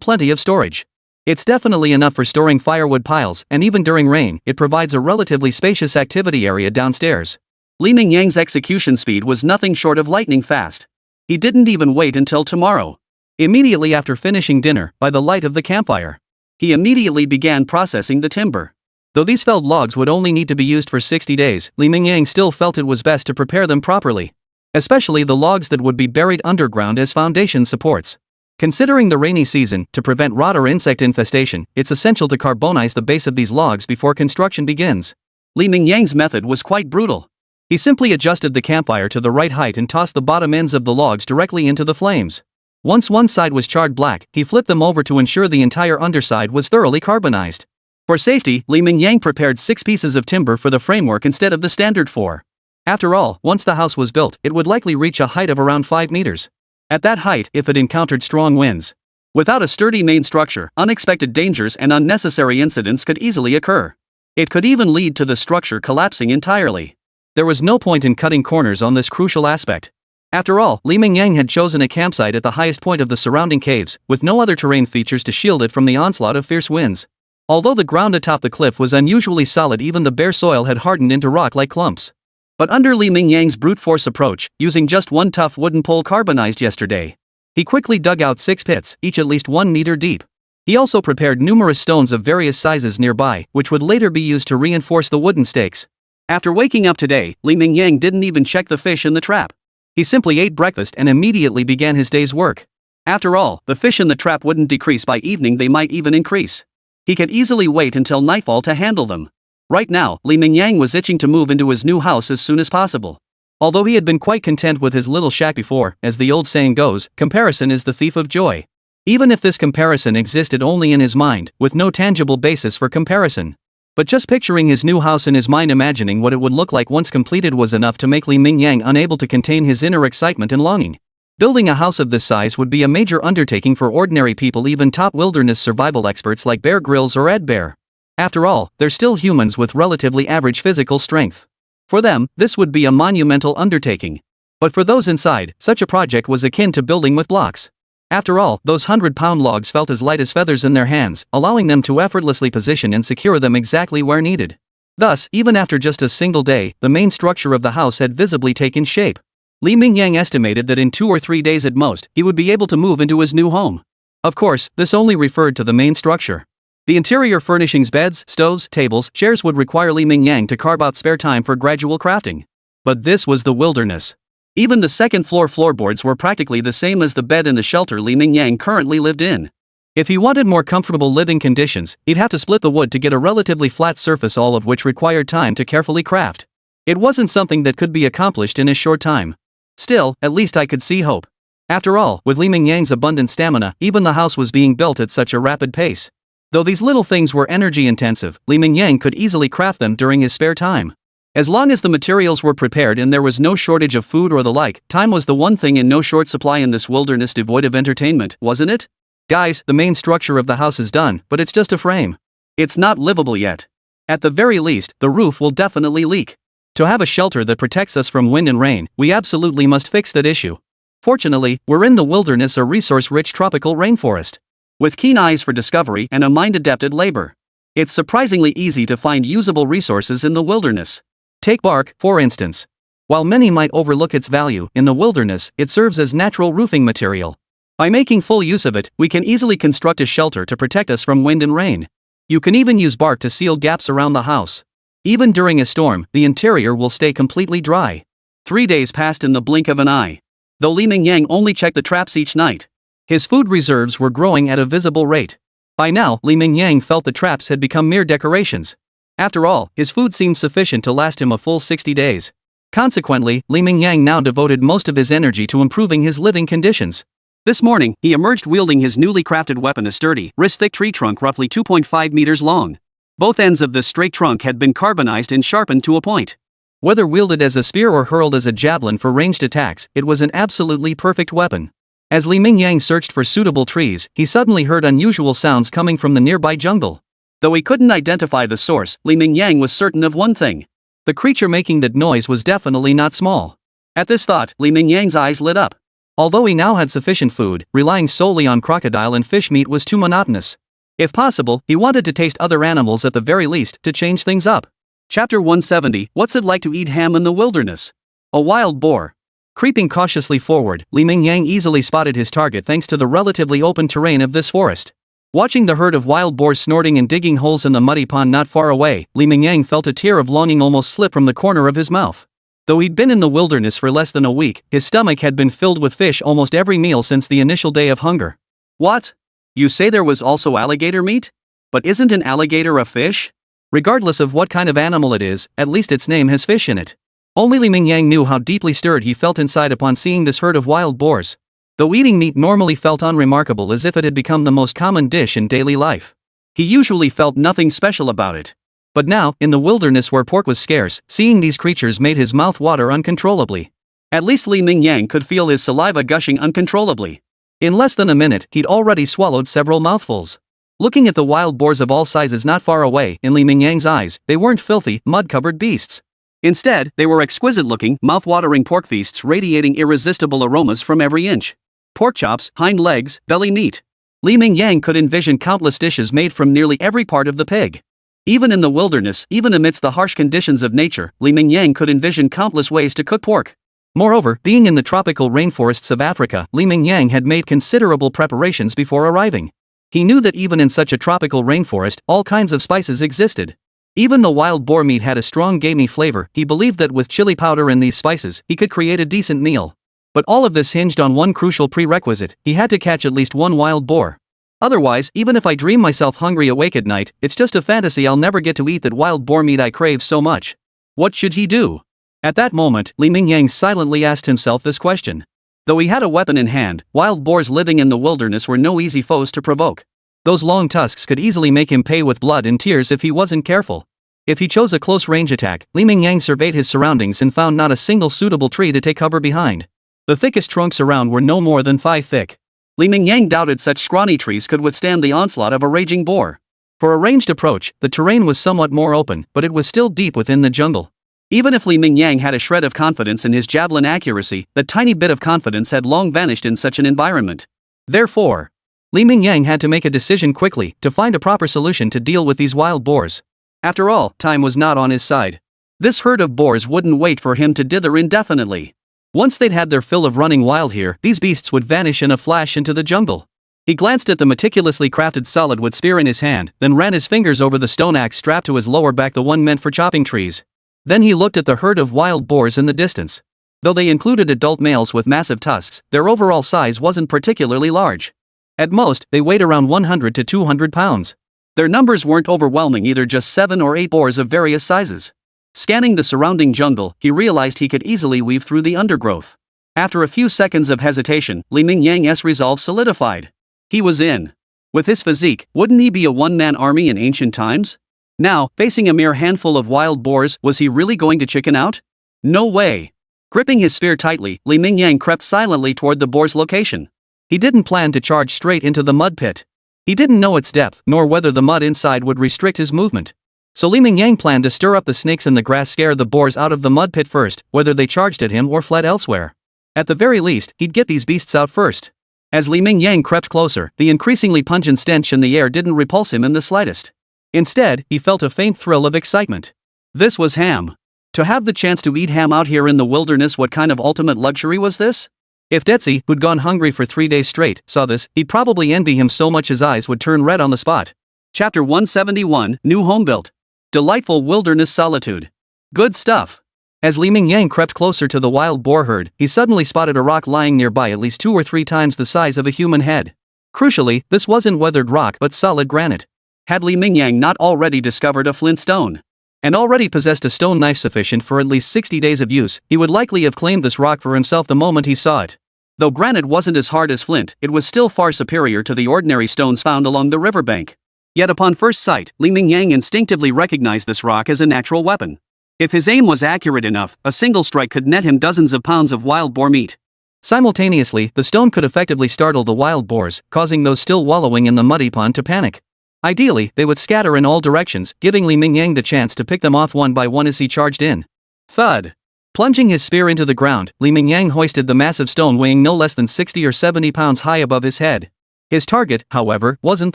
plenty of storage. It's definitely enough for storing firewood piles, and even during rain, it provides a relatively spacious activity area downstairs. Li Mingyang's execution speed was nothing short of lightning fast. He didn't even wait until tomorrow. Immediately after finishing dinner, by the light of the campfire, he immediately began processing the timber. Though these felled logs would only need to be used for 60 days, Mingyang still felt it was best to prepare them properly. Especially the logs that would be buried underground as foundation supports. Considering the rainy season, to prevent rot or insect infestation, it's essential to carbonize the base of these logs before construction begins. Mingyang's method was quite brutal. He simply adjusted the campfire to the right height and tossed the bottom ends of the logs directly into the flames. Once one side was charred black, he flipped them over to ensure the entire underside was thoroughly carbonized. For safety, Mingyang prepared 6 pieces of timber for the framework instead of the standard 4. After all, once the house was built, it would likely reach a height of around 5 meters. At that height, if it encountered strong winds, without a sturdy main structure, unexpected dangers and unnecessary incidents could easily occur. It could even lead to the structure collapsing entirely. There was no point in cutting corners on this crucial aspect. After all, Mingyang had chosen a campsite at the highest point of the surrounding caves, with no other terrain features to shield it from the onslaught of fierce winds. Although the ground atop the cliff was unusually solid, even the bare soil had hardened into rock-like clumps. But under Mingyang's brute force approach, using just one tough wooden pole carbonized yesterday, he quickly dug out 6 pits, each at least 1 meter deep. He also prepared numerous stones of various sizes nearby, which would later be used to reinforce the wooden stakes. After waking up today, Mingyang didn't even check the fish in the trap. He simply ate breakfast and immediately began his day's work. After all, the fish in the trap wouldn't decrease by evening, they might even increase. He could easily wait until nightfall to handle them. Right now, Mingyang was itching to move into his new house as soon as possible. Although he had been quite content with his little shack before, as the old saying goes, comparison is the thief of joy. Even if this comparison existed only in his mind, with no tangible basis for comparison. But just picturing his new house in his mind, imagining what it would look like once completed, was enough to make Mingyang unable to contain his inner excitement and longing. Building a house of this size would be a major undertaking for ordinary people, even top wilderness survival experts like Bear Grylls or Ed Bear. After all, they're still humans with relatively average physical strength. For them, this would be a monumental undertaking. But for those inside, such a project was akin to building with blocks. After all, those 100-pound logs felt as light as feathers in their hands, allowing them to effortlessly position and secure them exactly where needed. Thus, even after just a single day, the main structure of the house had visibly taken shape. Mingyang estimated that in 2 or 3 days at most, he would be able to move into his new home. Of course, this only referred to the main structure. The interior furnishings, beds, stoves, tables, chairs would require Mingyang to carve out spare time for gradual crafting. But this was the wilderness. Even the second-floor floorboards were practically the same as the bed in the shelter Mingyang currently lived in. If he wanted more comfortable living conditions, he'd have to split the wood to get a relatively flat surface, all of which required time to carefully craft. It wasn't something that could be accomplished in a short time. Still, at least I could see hope. After all, with Mingyang's abundant stamina, even the house was being built at such a rapid pace. Though these little things were energy-intensive, Mingyang could easily craft them during his spare time. As long as the materials were prepared and there was no shortage of food or the like, time was the one thing in no short supply in this wilderness devoid of entertainment, wasn't it? Guys, the main structure of the house is done, but it's just a frame. It's not livable yet. At the very least, the roof will definitely leak. To have a shelter that protects us from wind and rain, we absolutely must fix that issue. Fortunately, we're in the wilderness, a resource-rich tropical rainforest. With keen eyes for discovery and a mind adept at labor, it's surprisingly easy to find usable resources in the wilderness. Take bark, for instance. While many might overlook its value, in the wilderness, it serves as natural roofing material. By making full use of it, we can easily construct a shelter to protect us from wind and rain. You can even use bark to seal gaps around the house. Even during a storm, the interior will stay completely dry. 3 days passed in the blink of an eye. Though Mingyang only checked the traps each night, his food reserves were growing at a visible rate. By now, Mingyang felt the traps had become mere decorations. After all, his food seemed sufficient to last him a full 60 days. Consequently, Mingyang now devoted most of his energy to improving his living conditions. This morning, he emerged wielding his newly crafted weapon, a sturdy, wrist-thick tree trunk roughly 2.5 meters long. Both ends of this straight trunk had been carbonized and sharpened to a point. Whether wielded as a spear or hurled as a javelin for ranged attacks, it was an absolutely perfect weapon. As Mingyang searched for suitable trees, he suddenly heard unusual sounds coming from the nearby jungle. Though he couldn't identify the source, Mingyang was certain of one thing. The creature making that noise was definitely not small. At this thought, Mingyang's eyes lit up. Although he now had sufficient food, relying solely on crocodile and fish meat was too monotonous. If possible, he wanted to taste other animals at the very least, to change things up. Chapter 170, What's it like to eat ham in the wilderness? A wild boar. Creeping cautiously forward, Li Mingyang easily spotted his target thanks to the relatively open terrain of this forest. Watching the herd of wild boars snorting and digging holes in the muddy pond not far away, Li Mingyang felt a tear of longing almost slip from the corner of his mouth. Though he'd been in the wilderness for less than a week, his stomach had been filled with fish almost every meal since the initial day of hunger. What? You say there was also alligator meat? But isn't an alligator a fish? Regardless of what kind of animal it is, at least its name has fish in it. Only Li Mingyang knew how deeply stirred he felt inside upon seeing this herd of wild boars. Though eating meat normally felt unremarkable as if it had become the most common dish in daily life. He usually felt nothing special about it. But now, in the wilderness where pork was scarce, seeing these creatures made his mouth water uncontrollably. At least Li Mingyang could feel his saliva gushing uncontrollably. In less than a minute, he'd already swallowed several mouthfuls. Looking at the wild boars of all sizes not far away, in Li Mingyang's eyes, they weren't filthy, mud-covered beasts. Instead, they were exquisite-looking, mouth-watering pork feasts radiating irresistible aromas from every inch. Pork chops, hind legs, belly meat. Li Mingyang could envision countless dishes made from nearly every part of the pig. Even in the wilderness, even amidst the harsh conditions of nature, Li Mingyang could envision countless ways to cook pork. Moreover, being in the tropical rainforests of Africa, Li Mingyang had made considerable preparations before arriving. He knew that even in such a tropical rainforest, all kinds of spices existed. Even though wild boar meat had a strong gamey flavor, he believed that with chili powder and these spices, he could create a decent meal. But all of this hinged on one crucial prerequisite: he had to catch at least one wild boar. Otherwise, even if I dream myself hungry awake at night, it's just a fantasy I'll never get to eat that wild boar meat I crave so much. What should he do? At that moment, Li Mingyang silently asked himself this question. Though he had a weapon in hand, wild boars living in the wilderness were no easy foes to provoke. Those long tusks could easily make him pay with blood and tears if he wasn't careful. If he chose a close-range attack, Li Mingyang surveyed his surroundings and found not a single suitable tree to take cover behind. The thickest trunks around were no more than 5 thick. Li Mingyang doubted such scrawny trees could withstand the onslaught of a raging boar. For a ranged approach, the terrain was somewhat more open, but it was still deep within the jungle. Even if Li Mingyang had a shred of confidence in his javelin accuracy, that tiny bit of confidence had long vanished in such an environment. Therefore, Li Mingyang had to make a decision quickly to find a proper solution to deal with these wild boars. After all, time was not on his side. This herd of boars wouldn't wait for him to dither indefinitely. Once they'd had their fill of running wild here, these beasts would vanish in a flash into the jungle. He glanced at the meticulously crafted solid wood spear in his hand, then ran his fingers over the stone axe strapped to his lower back, the one meant for chopping trees. Then he looked at the herd of wild boars in the distance. Though they included adult males with massive tusks, their overall size wasn't particularly large. At most, they weighed around 100 to 200 pounds. Their numbers weren't overwhelming either, just 7 or 8 boars of various sizes. Scanning the surrounding jungle, he realized he could easily weave through the undergrowth. After a few seconds of hesitation, Li Mingyang's resolve solidified. He was in. With his physique, wouldn't he be a one-man army in ancient times? Now, facing a mere handful of wild boars, was he really going to chicken out? No way. Gripping his spear tightly, Li Mingyang crept silently toward the boar's location. He didn't plan to charge straight into the mud pit. He didn't know its depth, nor whether the mud inside would restrict his movement. So Li Mingyang planned to stir up the snakes in the grass, scare the boars out of the mud pit first, whether they charged at him or fled elsewhere. At the very least, he'd get these beasts out first. As Li Mingyang crept closer, the increasingly pungent stench in the air didn't repulse him in the slightest. Instead, he felt a faint thrill of excitement. This was ham. To have the chance to eat ham out here in the wilderness, what kind of ultimate luxury was this? If Detsy, who'd gone hungry for 3 days straight, saw this, he'd probably envy him so much his eyes would turn red on the spot. Chapter 171, New Home Built. Delightful wilderness solitude. Good stuff. As Li Mingyang crept closer to the wild boar herd, he suddenly spotted a rock lying nearby at least 2 or 3 times the size of a human head. Crucially, this wasn't weathered rock but solid granite. Had Li Mingyang not already discovered a flint stone, and already possessed a stone knife sufficient for at least 60 days of use, he would likely have claimed this rock for himself the moment he saw it. Though granite wasn't as hard as flint, it was still far superior to the ordinary stones found along the riverbank. Yet upon first sight, Li Mingyang instinctively recognized this rock as a natural weapon. If his aim was accurate enough, a single strike could net him dozens of pounds of wild boar meat. Simultaneously, the stone could effectively startle the wild boars, causing those still wallowing in the muddy pond to panic. Ideally, they would scatter in all directions, giving Li Mingyang the chance to pick them off one by one as he charged in. Thud! Plunging his spear into the ground, Li Mingyang hoisted the massive stone weighing no less than 60 or 70 pounds high above his head. His target, however, wasn't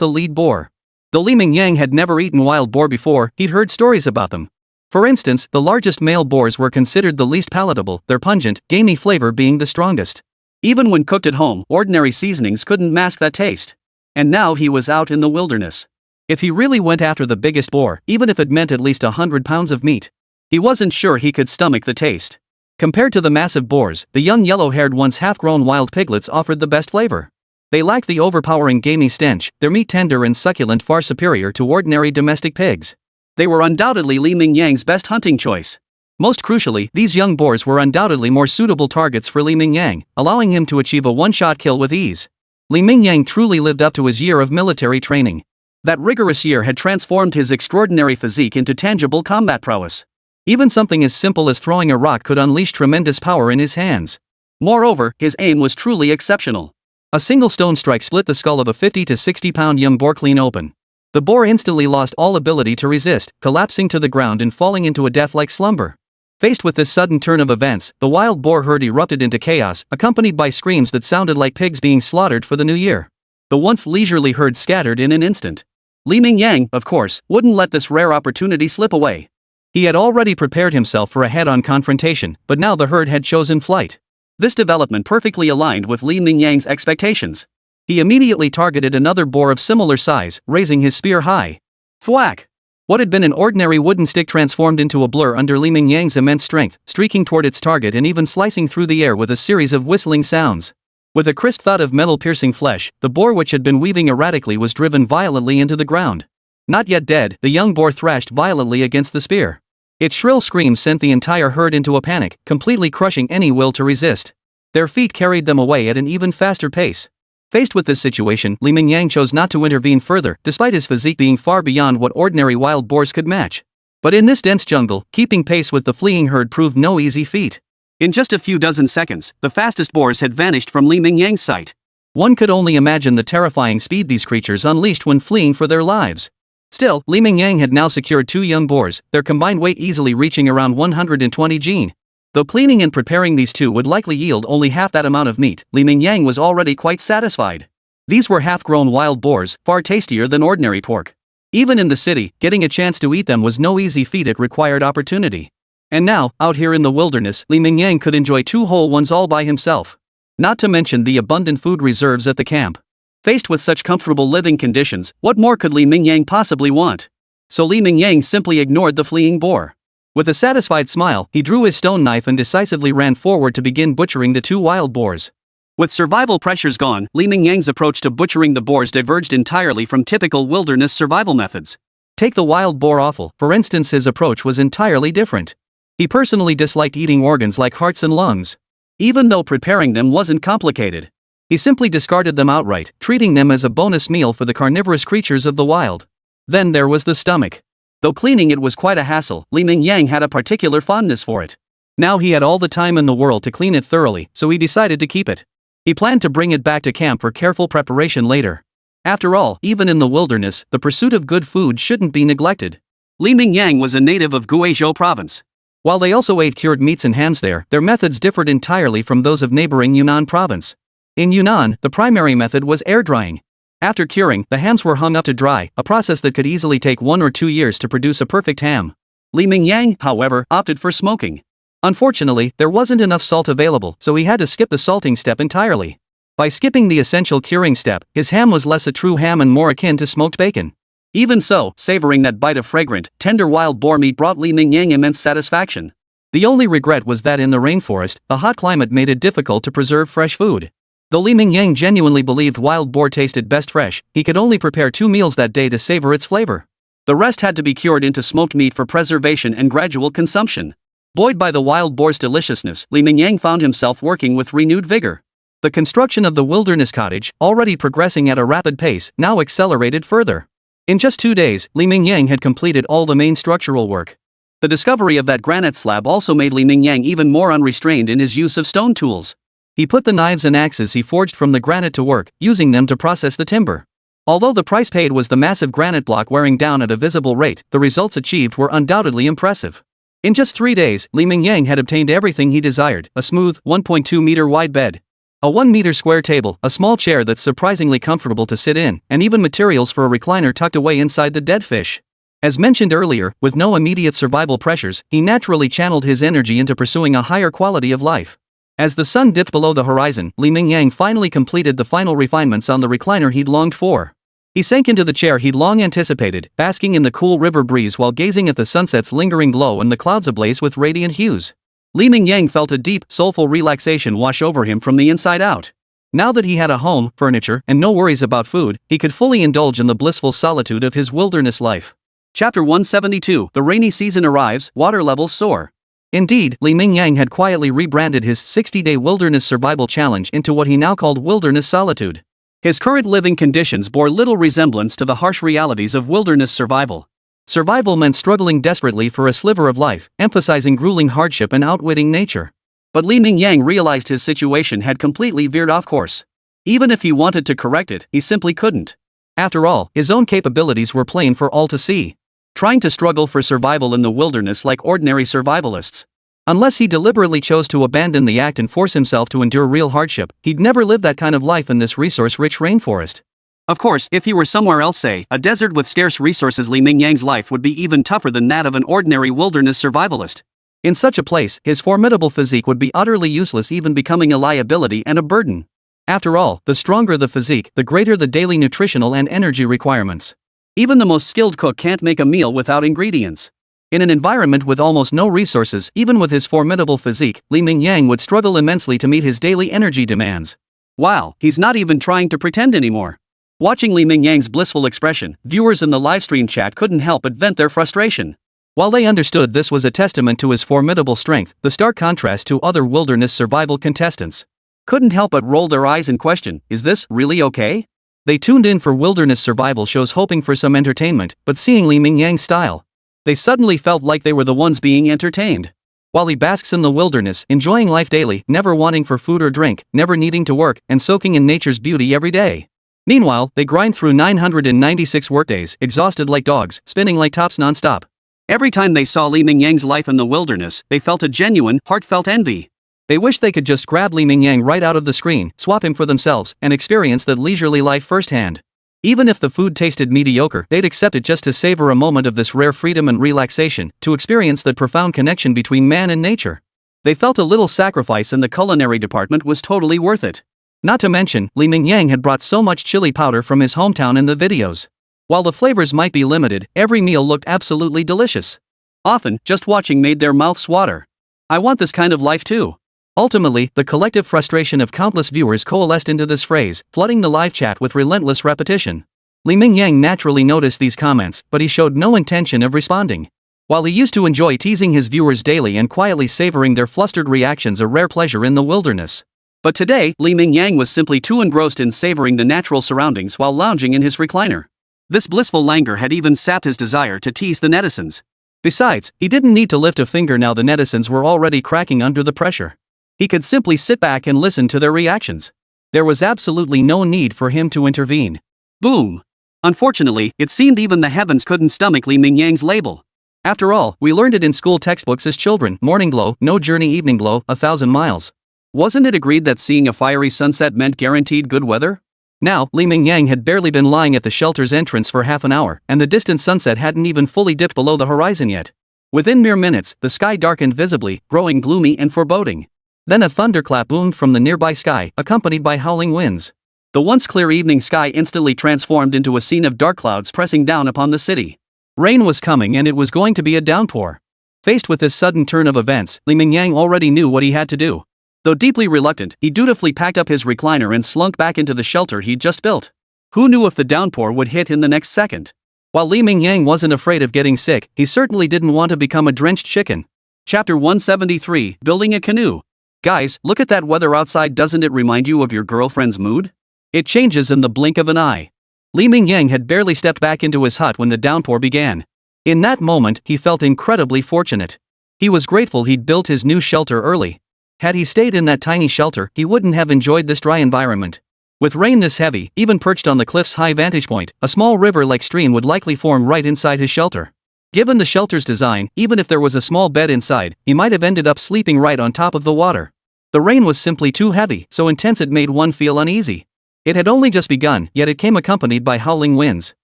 the lead boar. Though Li Mingyang had never eaten wild boar before, he'd heard stories about them. For instance, the largest male boars were considered the least palatable, their pungent, gamey flavor being the strongest. Even when cooked at home, ordinary seasonings couldn't mask that taste. And now he was out in the wilderness. If he really went after the biggest boar, even if it meant at least 100 pounds of meat, he wasn't sure he could stomach the taste. Compared to the massive boars, the young yellow-haired ones half-grown wild piglets offered the best flavor. They lacked the overpowering gamey stench, their meat tender and succulent, far superior to ordinary domestic pigs. They were undoubtedly Li Mingyang's best hunting choice. Most crucially, these young boars were undoubtedly more suitable targets for Li Mingyang, allowing him to achieve a one-shot kill with ease. Li Mingyang truly lived up to his year of military training. That rigorous year had transformed his extraordinary physique into tangible combat prowess. Even something as simple as throwing a rock could unleash tremendous power in his hands. Moreover, his aim was truly exceptional. A single stone strike split the skull of a 50 to 60-pound young boar clean open. The boar instantly lost all ability to resist, collapsing to the ground and falling into a death-like slumber. Faced with this sudden turn of events, the wild boar herd erupted into chaos, accompanied by screams that sounded like pigs being slaughtered for the new year. The once leisurely herd scattered in an instant. Li Mingyang, of course, wouldn't let this rare opportunity slip away. He had already prepared himself for a head-on confrontation, but now the herd had chosen flight. This development perfectly aligned with Li Mingyang's expectations. He immediately targeted another boar of similar size, raising his spear high. Thwack! What had been an ordinary wooden stick transformed into a blur under Li Mingyang's immense strength, streaking toward its target and even slicing through the air with a series of whistling sounds. With a crisp thud of metal piercing flesh, the boar, which had been weaving erratically, was driven violently into the ground. Not yet dead, the young boar thrashed violently against the spear. Its shrill screams sent the entire herd into a panic, completely crushing any will to resist. Their feet carried them away at an even faster pace. Faced with this situation, Li Mingyang chose not to intervene further, despite his physique being far beyond what ordinary wild boars could match. But in this dense jungle, keeping pace with the fleeing herd proved no easy feat. In just a few dozen seconds, the fastest boars had vanished from Li Mingyang's sight. One could only imagine the terrifying speed these creatures unleashed when fleeing for their lives. Still, Li Mingyang had now secured 2 young boars, their combined weight easily reaching around 120 jin. Though cleaning and preparing these 2 would likely yield only half that amount of meat, Li Mingyang was already quite satisfied. These were half-grown wild boars, far tastier than ordinary pork. Even in the city, getting a chance to eat them was no easy feat. It required opportunity. And now, out here in the wilderness, Li Mingyang could enjoy 2 whole ones all by himself. Not to mention the abundant food reserves at the camp. Faced with such comfortable living conditions, what more could Li Mingyang possibly want? So Li Mingyang simply ignored the fleeing boar. With a satisfied smile, he drew his stone knife and decisively ran forward to begin butchering the 2 wild boars. With survival pressures gone, Li Mingyang's approach to butchering the boars diverged entirely from typical wilderness survival methods. Take the wild boar offal, for instance. His approach was entirely different. He personally disliked eating organs like hearts and lungs. Even though preparing them wasn't complicated, he simply discarded them outright, treating them as a bonus meal for the carnivorous creatures of the wild. Then there was the stomach. Though cleaning it was quite a hassle, Li Mingyang had a particular fondness for it. Now he had all the time in the world to clean it thoroughly, so he decided to keep it. He planned to bring it back to camp for careful preparation later. After all, even in the wilderness, the pursuit of good food shouldn't be neglected. Li Mingyang was a native of Guizhou province. While they also ate cured meats and hams there, their methods differed entirely from those of neighboring Yunnan province. In Yunnan, the primary method was air drying. After curing, the hams were hung up to dry, a process that could easily take 1 or 2 years to produce a perfect ham. Li Mingyang, however, opted for smoking. Unfortunately, there wasn't enough salt available, so he had to skip the salting step entirely. By skipping the essential curing step, his ham was less a true ham and more akin to smoked bacon. Even so, savoring that bite of fragrant, tender wild boar meat brought Li Mingyang immense satisfaction. The only regret was that in the rainforest, the hot climate made it difficult to preserve fresh food. Though Li Mingyang genuinely believed wild boar tasted best fresh, he could only prepare 2 meals that day to savor its flavor. The rest had to be cured into smoked meat for preservation and gradual consumption. Buoyed by the wild boar's deliciousness, Li Mingyang found himself working with renewed vigor. The construction of the wilderness cottage, already progressing at a rapid pace, now accelerated further. In just 2 days, Li Mingyang had completed all the main structural work. The discovery of that granite slab also made Li Mingyang even more unrestrained in his use of stone tools. He put the knives and axes he forged from the granite to work, using them to process the timber. Although the price paid was the massive granite block wearing down at a visible rate, the results achieved were undoubtedly impressive. In just 3 days, Li Mingyang had obtained everything he desired: a smooth, 1.2-meter wide bed, a 1-meter square table, a small chair that's surprisingly comfortable to sit in, and even materials for a recliner tucked away inside the dead fish. As mentioned earlier, with no immediate survival pressures, he naturally channeled his energy into pursuing a higher quality of life. As the sun dipped below the horizon, Mingyang finally completed the final refinements on the recliner he'd longed for. He sank into the chair he'd long anticipated, basking in the cool river breeze while gazing at the sunset's lingering glow and the clouds ablaze with radiant hues. Mingyang felt a deep, soulful relaxation wash over him from the inside out. Now that he had a home, furniture, and no worries about food, he could fully indulge in the blissful solitude of his wilderness life. Chapter 172. The rainy season arrives, water levels soar. Indeed, Mingyang had quietly rebranded his 60-day wilderness survival challenge into what he now called wilderness solitude. His current living conditions bore little resemblance to the harsh realities of wilderness survival. Survival meant struggling desperately for a sliver of life, emphasizing grueling hardship and outwitting nature. But Mingyang realized his situation had completely veered off course. Even if he wanted to correct it, he simply couldn't. After all, his own capabilities were plain for all to see. Trying to struggle for survival in the wilderness like ordinary survivalists. Unless he deliberately chose to abandon the act and force himself to endure real hardship, he'd never live that kind of life in this resource-rich rainforest. Of course, if he were somewhere else, say, a desert with scarce resources, Mingyang's life would be even tougher than that of an ordinary wilderness survivalist. In such a place, his formidable physique would be utterly useless, even becoming a liability and a burden. After all, the stronger the physique, the greater the daily nutritional and energy requirements. Even the most skilled cook can't make a meal without ingredients. In an environment with almost no resources, even with his formidable physique, Mingyang would struggle immensely to meet his daily energy demands. Wow, he's not even trying to pretend anymore. Watching Mingyang's blissful expression, viewers in the livestream chat couldn't help but vent their frustration. While they understood this was a testament to his formidable strength, the stark contrast to other wilderness survival contestants couldn't help but roll their eyes and question, is this really okay? They tuned in for wilderness survival shows hoping for some entertainment, but seeing Mingyang's style, they suddenly felt like they were the ones being entertained. While he basks in the wilderness, enjoying life daily, never wanting for food or drink, never needing to work, and soaking in nature's beauty every day. Meanwhile, they grind through 996 workdays, exhausted like dogs, spinning like tops non-stop. Every time they saw Mingyang's life in the wilderness, they felt a genuine, heartfelt envy. They wished they could just grab Mingyang right out of the screen, swap him for themselves, and experience that leisurely life firsthand. Even if the food tasted mediocre, they'd accept it just to savor a moment of this rare freedom and relaxation, to experience that profound connection between man and nature. They felt a little sacrifice in the culinary department was totally worth it. Not to mention, Mingyang had brought so much chili powder from his hometown in the videos. While the flavors might be limited, every meal looked absolutely delicious. Often, just watching made their mouths water. I want this kind of life too. Ultimately, the collective frustration of countless viewers coalesced into this phrase, flooding the live chat with relentless repetition. Mingyang naturally noticed these comments, but he showed no intention of responding. While he used to enjoy teasing his viewers daily and quietly savoring their flustered reactions, a rare pleasure in the wilderness. But today, Mingyang was simply too engrossed in savoring the natural surroundings while lounging in his recliner. This blissful languor had even sapped his desire to tease the netizens. Besides, he didn't need to lift a finger now the netizens were already cracking under the pressure. He could simply sit back and listen to their reactions. There was absolutely no need for him to intervene. Boom! Unfortunately, it seemed even the heavens couldn't stomach Mingyang's label. After all, we learned it in school textbooks as children: morning glow, no journey, evening glow, 1,000 miles. Wasn't it agreed that seeing a fiery sunset meant guaranteed good weather? Now, Mingyang had barely been lying at the shelter's entrance for half an hour, and the distant sunset hadn't even fully dipped below the horizon yet. Within mere minutes, the sky darkened visibly, growing gloomy and foreboding. Then a thunderclap boomed from the nearby sky, accompanied by howling winds. The once clear evening sky instantly transformed into a scene of dark clouds pressing down upon the city. Rain was coming, and it was going to be a downpour. Faced with this sudden turn of events, Mingyang already knew what he had to do. Though deeply reluctant, he dutifully packed up his recliner and slunk back into the shelter he'd just built. Who knew if the downpour would hit in the next second? While Mingyang wasn't afraid of getting sick, he certainly didn't want to become a drenched chicken. Chapter 173. Building a Canoe. Guys, look at that weather outside. Doesn't it remind you of your girlfriend's mood? It changes in the blink of an eye. Mingyang had barely stepped back into his hut when the downpour began. In that moment, he felt incredibly fortunate. He was grateful he'd built his new shelter early. Had he stayed in that tiny shelter, he wouldn't have enjoyed this dry environment. With rain this heavy, even perched on the cliff's high vantage point, a small river-like stream would likely form right inside his shelter. Given the shelter's design, even if there was a small bed inside, he might have ended up sleeping right on top of the water. The rain was simply too heavy, so intense it made one feel uneasy. It had only just begun, yet it came accompanied by howling winds.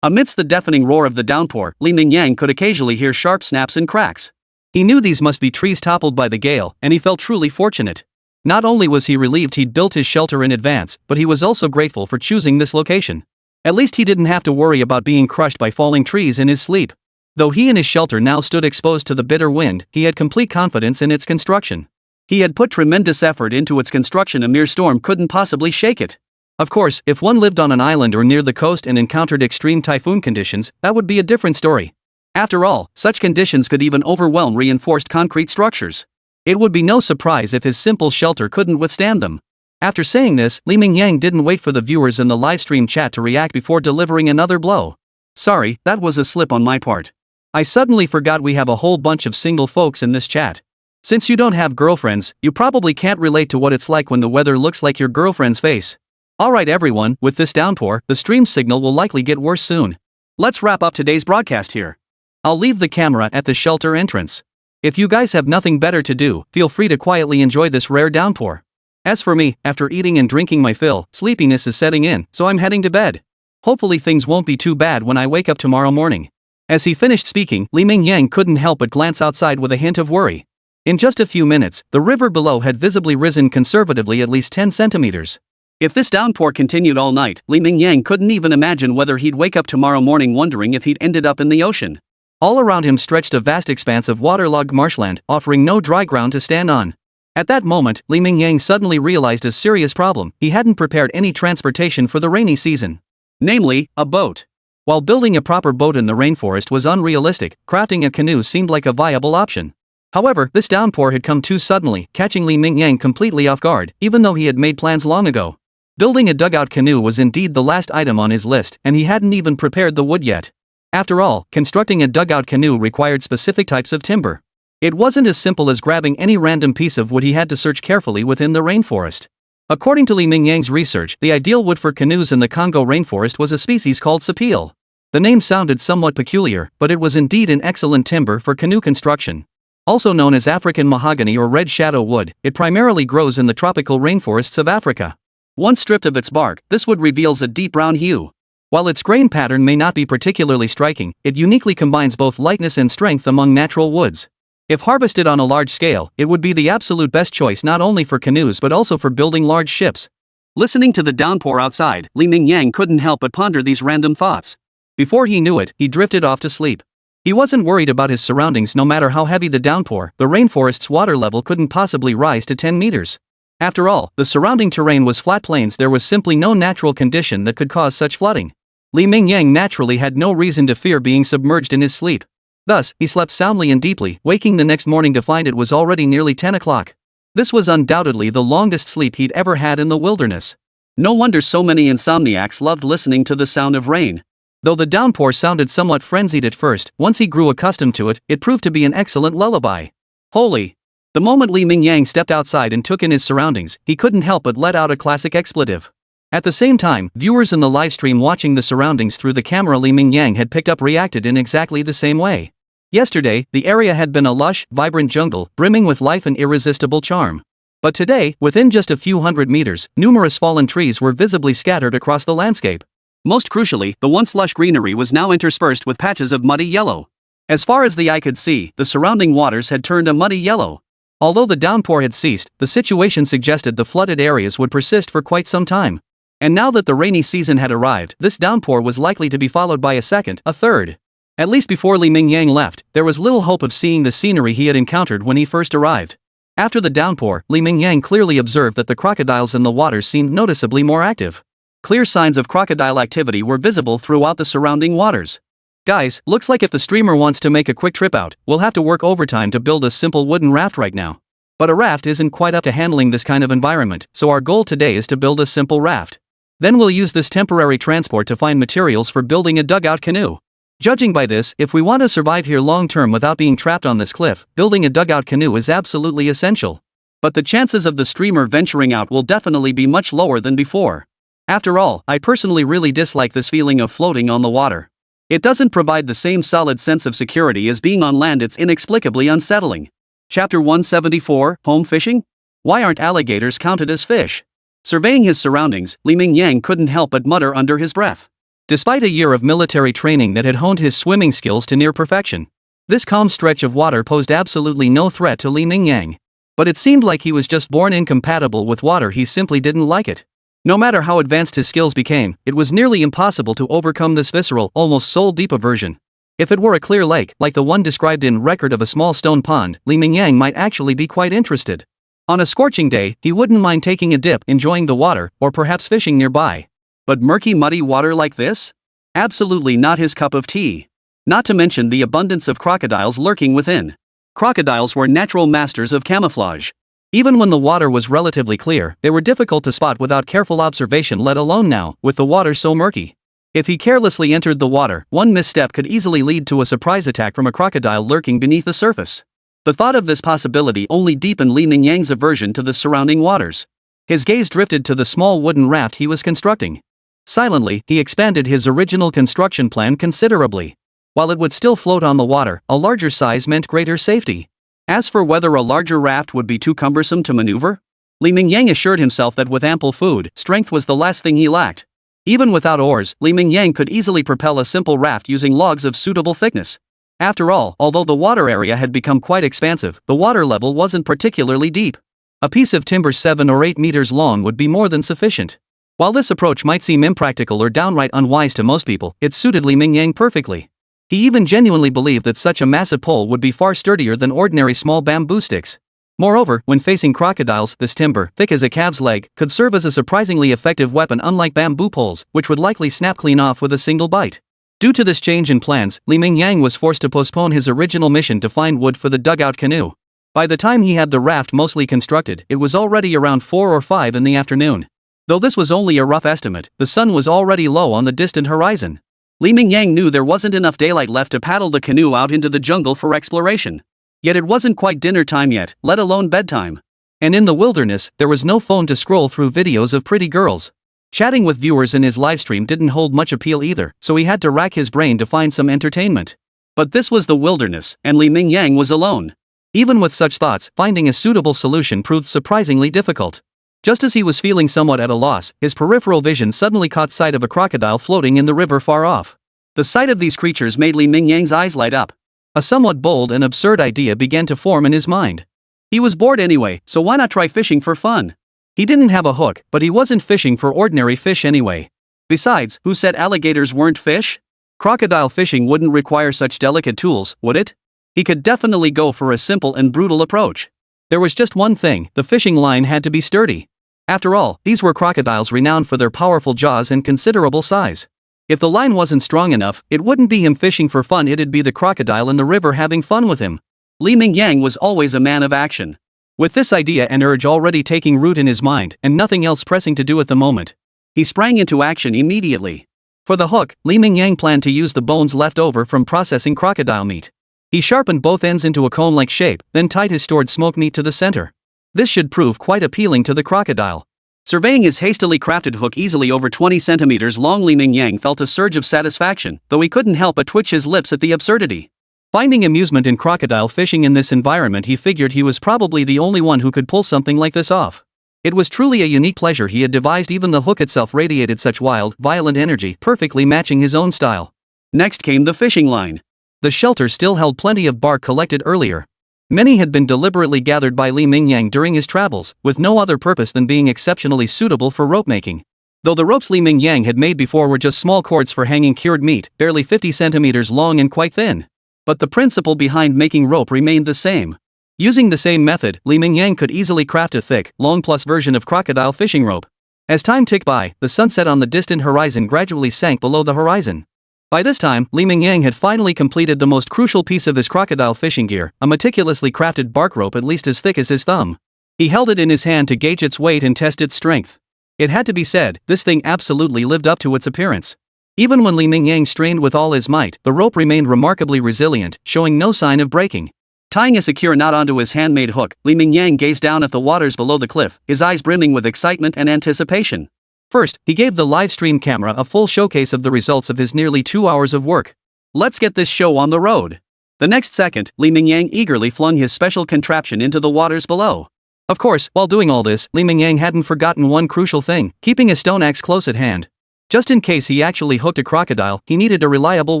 Amidst the deafening roar of the downpour, Mingyang could occasionally hear sharp snaps and cracks. He knew these must be trees toppled by the gale, and he felt truly fortunate. Not only was he relieved he'd built his shelter in advance, but he was also grateful for choosing this location. At least he didn't have to worry about being crushed by falling trees in his sleep. Though he and his shelter now stood exposed to the bitter wind, he had complete confidence in its construction. He had put tremendous effort into its construction. A mere storm couldn't possibly shake it. Of course, if one lived on an island or near the coast and encountered extreme typhoon conditions, that would be a different story. After all, such conditions could even overwhelm reinforced concrete structures. It would be no surprise if his simple shelter couldn't withstand them. After saying this, Mingyang didn't wait for the viewers in the livestream chat to react before delivering another blow. Sorry, that was a slip on my part. I suddenly forgot we have a whole bunch of single folks in this chat. Since you don't have girlfriends, you probably can't relate to what it's like when the weather looks like your girlfriend's face. Alright everyone, with this downpour, the stream signal will likely get worse soon. Let's wrap up today's broadcast here. I'll leave the camera at the shelter entrance. If you guys have nothing better to do, feel free to quietly enjoy this rare downpour. As for me, after eating and drinking my fill, sleepiness is setting in, so I'm heading to bed. Hopefully things won't be too bad when I wake up tomorrow morning. As he finished speaking, Mingyang couldn't help but glance outside with a hint of worry. In just a few minutes, the river below had visibly risen conservatively at least 10 centimeters. If this downpour continued all night, Mingyang couldn't even imagine whether he'd wake up tomorrow morning wondering if he'd ended up in the ocean. All around him stretched a vast expanse of waterlogged marshland, offering no dry ground to stand on. At that moment, Mingyang suddenly realized a serious problem: he hadn't prepared any transportation for the rainy season. Namely, a boat. While building a proper boat in the rainforest was unrealistic, crafting a canoe seemed like a viable option. However, this downpour had come too suddenly, catching Mingyang completely off guard, even though he had made plans long ago. Building a dugout canoe was indeed the last item on his list, and he hadn't even prepared the wood yet. After all, constructing a dugout canoe required specific types of timber. It wasn't as simple as grabbing any random piece of wood. He had to search carefully within the rainforest. According to Mingyang's research, the ideal wood for canoes in the Congo rainforest was a species called sapele. The name sounded somewhat peculiar, but it was indeed an excellent timber for canoe construction. Also known as African mahogany or red shadow wood, it primarily grows in the tropical rainforests of Africa. Once stripped of its bark, this wood reveals a deep brown hue. While its grain pattern may not be particularly striking, it uniquely combines both lightness and strength among natural woods. If harvested on a large scale, it would be the absolute best choice not only for canoes but also for building large ships. Listening to the downpour outside, Mingyang couldn't help but ponder these random thoughts. Before he knew it, he drifted off to sleep. He wasn't worried about his surroundings. No matter how heavy the downpour, the rainforest's water level couldn't possibly rise to 10 meters. After all, the surrounding terrain was flat plains. There was simply no natural condition that could cause such flooding. Mingyang naturally had no reason to fear being submerged in his sleep. Thus, he slept soundly and deeply, waking the next morning to find it was already nearly 10 o'clock. This was undoubtedly the longest sleep he'd ever had in the wilderness. No wonder so many insomniacs loved listening to the sound of rain. Though the downpour sounded somewhat frenzied at first, once he grew accustomed to it, it proved to be an excellent lullaby. Holy! The moment Mingyang stepped outside and took in his surroundings, he couldn't help but let out a classic expletive. At the same time, viewers in the livestream watching the surroundings through the camera Mingyang had picked up reacted in exactly the same way. Yesterday, the area had been a lush, vibrant jungle, brimming with life and irresistible charm. But today, within just a few hundred meters, numerous fallen trees were visibly scattered across the landscape. Most crucially, the once lush greenery was now interspersed with patches of muddy yellow. As far as the eye could see, the surrounding waters had turned a muddy yellow. Although the downpour had ceased, the situation suggested the flooded areas would persist for quite some time. And now that the rainy season had arrived, this downpour was likely to be followed by a second, a third. At least before Mingyang left, there was little hope of seeing the scenery he had encountered when he first arrived. After the downpour, Mingyang clearly observed that the crocodiles in the water seemed noticeably more active. Clear signs of crocodile activity were visible throughout the surrounding waters. Guys, looks like if the streamer wants to make a quick trip out, we'll have to work overtime to build a simple wooden raft right now. But a raft isn't quite up to handling this kind of environment, so our goal today is to build a simple raft. Then we'll use this temporary transport to find materials for building a dugout canoe. Judging by this, if we want to survive here long term without being trapped on this cliff, building a dugout canoe is absolutely essential. But the chances of the streamer venturing out will definitely be much lower than before. After all, I personally really dislike this feeling of floating on the water. It doesn't provide the same solid sense of security as being on land. It's inexplicably unsettling. Chapter 174, Home Fishing? Why aren't alligators counted as fish? Surveying his surroundings, Mingyang couldn't help but mutter under his breath. Despite a year of military training that had honed his swimming skills to near perfection, this calm stretch of water posed absolutely no threat to Li Mingyang. But it seemed like he was just born incompatible with water. He simply didn't like it. No matter how advanced his skills became, it was nearly impossible to overcome this visceral, almost soul-deep aversion. If it were a clear lake, like the one described in Record of a Small Stone Pond, Li Mingyang might actually be quite interested. On a scorching day, he wouldn't mind taking a dip, enjoying the water, or perhaps fishing nearby. But murky, muddy water like this? Absolutely not his cup of tea. Not to mention the abundance of crocodiles lurking within. Crocodiles were natural masters of camouflage. Even when the water was relatively clear, they were difficult to spot without careful observation, let alone now, with the water so murky. If he carelessly entered the water, one misstep could easily lead to a surprise attack from a crocodile lurking beneath the surface. The thought of this possibility only deepened Li Mingyang's aversion to the surrounding waters. His gaze drifted to the small wooden raft he was constructing. Silently, he expanded his original construction plan considerably. While it would still float on the water, a larger size meant greater safety. As for whether a larger raft would be too cumbersome to maneuver, Li Mingyang assured himself that with ample food, strength was the last thing he lacked. Even without oars, Li Mingyang could easily propel a simple raft using logs of suitable thickness. After all, although the water area had become quite expansive, the water level wasn't particularly deep. A piece of timber 7 or 8 meters long would be more than sufficient. While this approach might seem impractical or downright unwise to most people, it suited Li Mingyang perfectly. He even genuinely believed that such a massive pole would be far sturdier than ordinary small bamboo sticks. Moreover, when facing crocodiles, this timber, thick as a calf's leg, could serve as a surprisingly effective weapon, unlike bamboo poles, which would likely snap clean off with a single bite. Due to this change in plans, Li Mingyang was forced to postpone his original mission to find wood for the dugout canoe. By the time he had the raft mostly constructed, it was already around 4 or 5 in the afternoon. Though this was only a rough estimate, the sun was already low on the distant horizon. Li Mingyang knew there wasn't enough daylight left to paddle the canoe out into the jungle for exploration. Yet it wasn't quite dinner time yet, let alone bedtime. And in the wilderness, there was no phone to scroll through videos of pretty girls. Chatting with viewers in his livestream didn't hold much appeal either, so he had to rack his brain to find some entertainment. But this was the wilderness, and Li Mingyang was alone. Even with such thoughts, finding a suitable solution proved surprisingly difficult. Just as he was feeling somewhat at a loss, his peripheral vision suddenly caught sight of a crocodile floating in the river far off. The sight of these creatures made Li Mingyang's eyes light up. A somewhat bold and absurd idea began to form in his mind. He was bored anyway, so why not try fishing for fun? He didn't have a hook, but he wasn't fishing for ordinary fish anyway. Besides, who said alligators weren't fish? Crocodile fishing wouldn't require such delicate tools, would it? He could definitely go for a simple and brutal approach. There was just one thing: the fishing line had to be sturdy. After all, these were crocodiles renowned for their powerful jaws and considerable size. If the line wasn't strong enough, it wouldn't be him fishing for fun, it'd be the crocodile in the river having fun with him. Li Mingyang was always a man of action. With this idea and urge already taking root in his mind, and nothing else pressing to do at the moment, he sprang into action immediately. For the hook, Li Mingyang planned to use the bones left over from processing crocodile meat. He sharpened both ends into a cone-like shape, then tied his stored smoked meat to the center. This should prove quite appealing to the crocodile. Surveying his hastily crafted hook easily over 20 centimeters long, Li Mingyang felt a surge of satisfaction, though he couldn't help but twitch his lips at the absurdity. Finding amusement in crocodile fishing in this environment, he figured he was probably the only one who could pull something like this off. It was truly a unique pleasure he had devised. Even the hook itself radiated such wild, violent energy, perfectly matching his own style. Next came the fishing line. The shelter still held plenty of bark collected earlier. Many had been deliberately gathered by Li Mingyang during his travels, with no other purpose than being exceptionally suitable for rope making. Though the ropes Li Mingyang had made before were just small cords for hanging cured meat, barely 50 centimeters long and quite thin. But the principle behind making rope remained the same. Using the same method, Li Mingyang could easily craft a thick, long-plus version of crocodile fishing rope. As time ticked by, the sunset on the distant horizon gradually sank below the horizon. By this time, Li Mingyang had finally completed the most crucial piece of his crocodile fishing gear, a meticulously crafted bark rope at least as thick as his thumb. He held it in his hand to gauge its weight and test its strength. It had to be said, this thing absolutely lived up to its appearance. Even when Li Mingyang strained with all his might, the rope remained remarkably resilient, showing no sign of breaking. Tying a secure knot onto his handmade hook, Li Mingyang gazed down at the waters below the cliff, his eyes brimming with excitement and anticipation. First, he gave the live stream camera a full showcase of the results of his nearly 2 hours of work. Let's get this show on the road. The next second, Li Mingyang eagerly flung his special contraption into the waters below. Of course, while doing all this, Li Mingyang hadn't forgotten one crucial thing: keeping a stone axe close at hand. Just in case he actually hooked a crocodile, he needed a reliable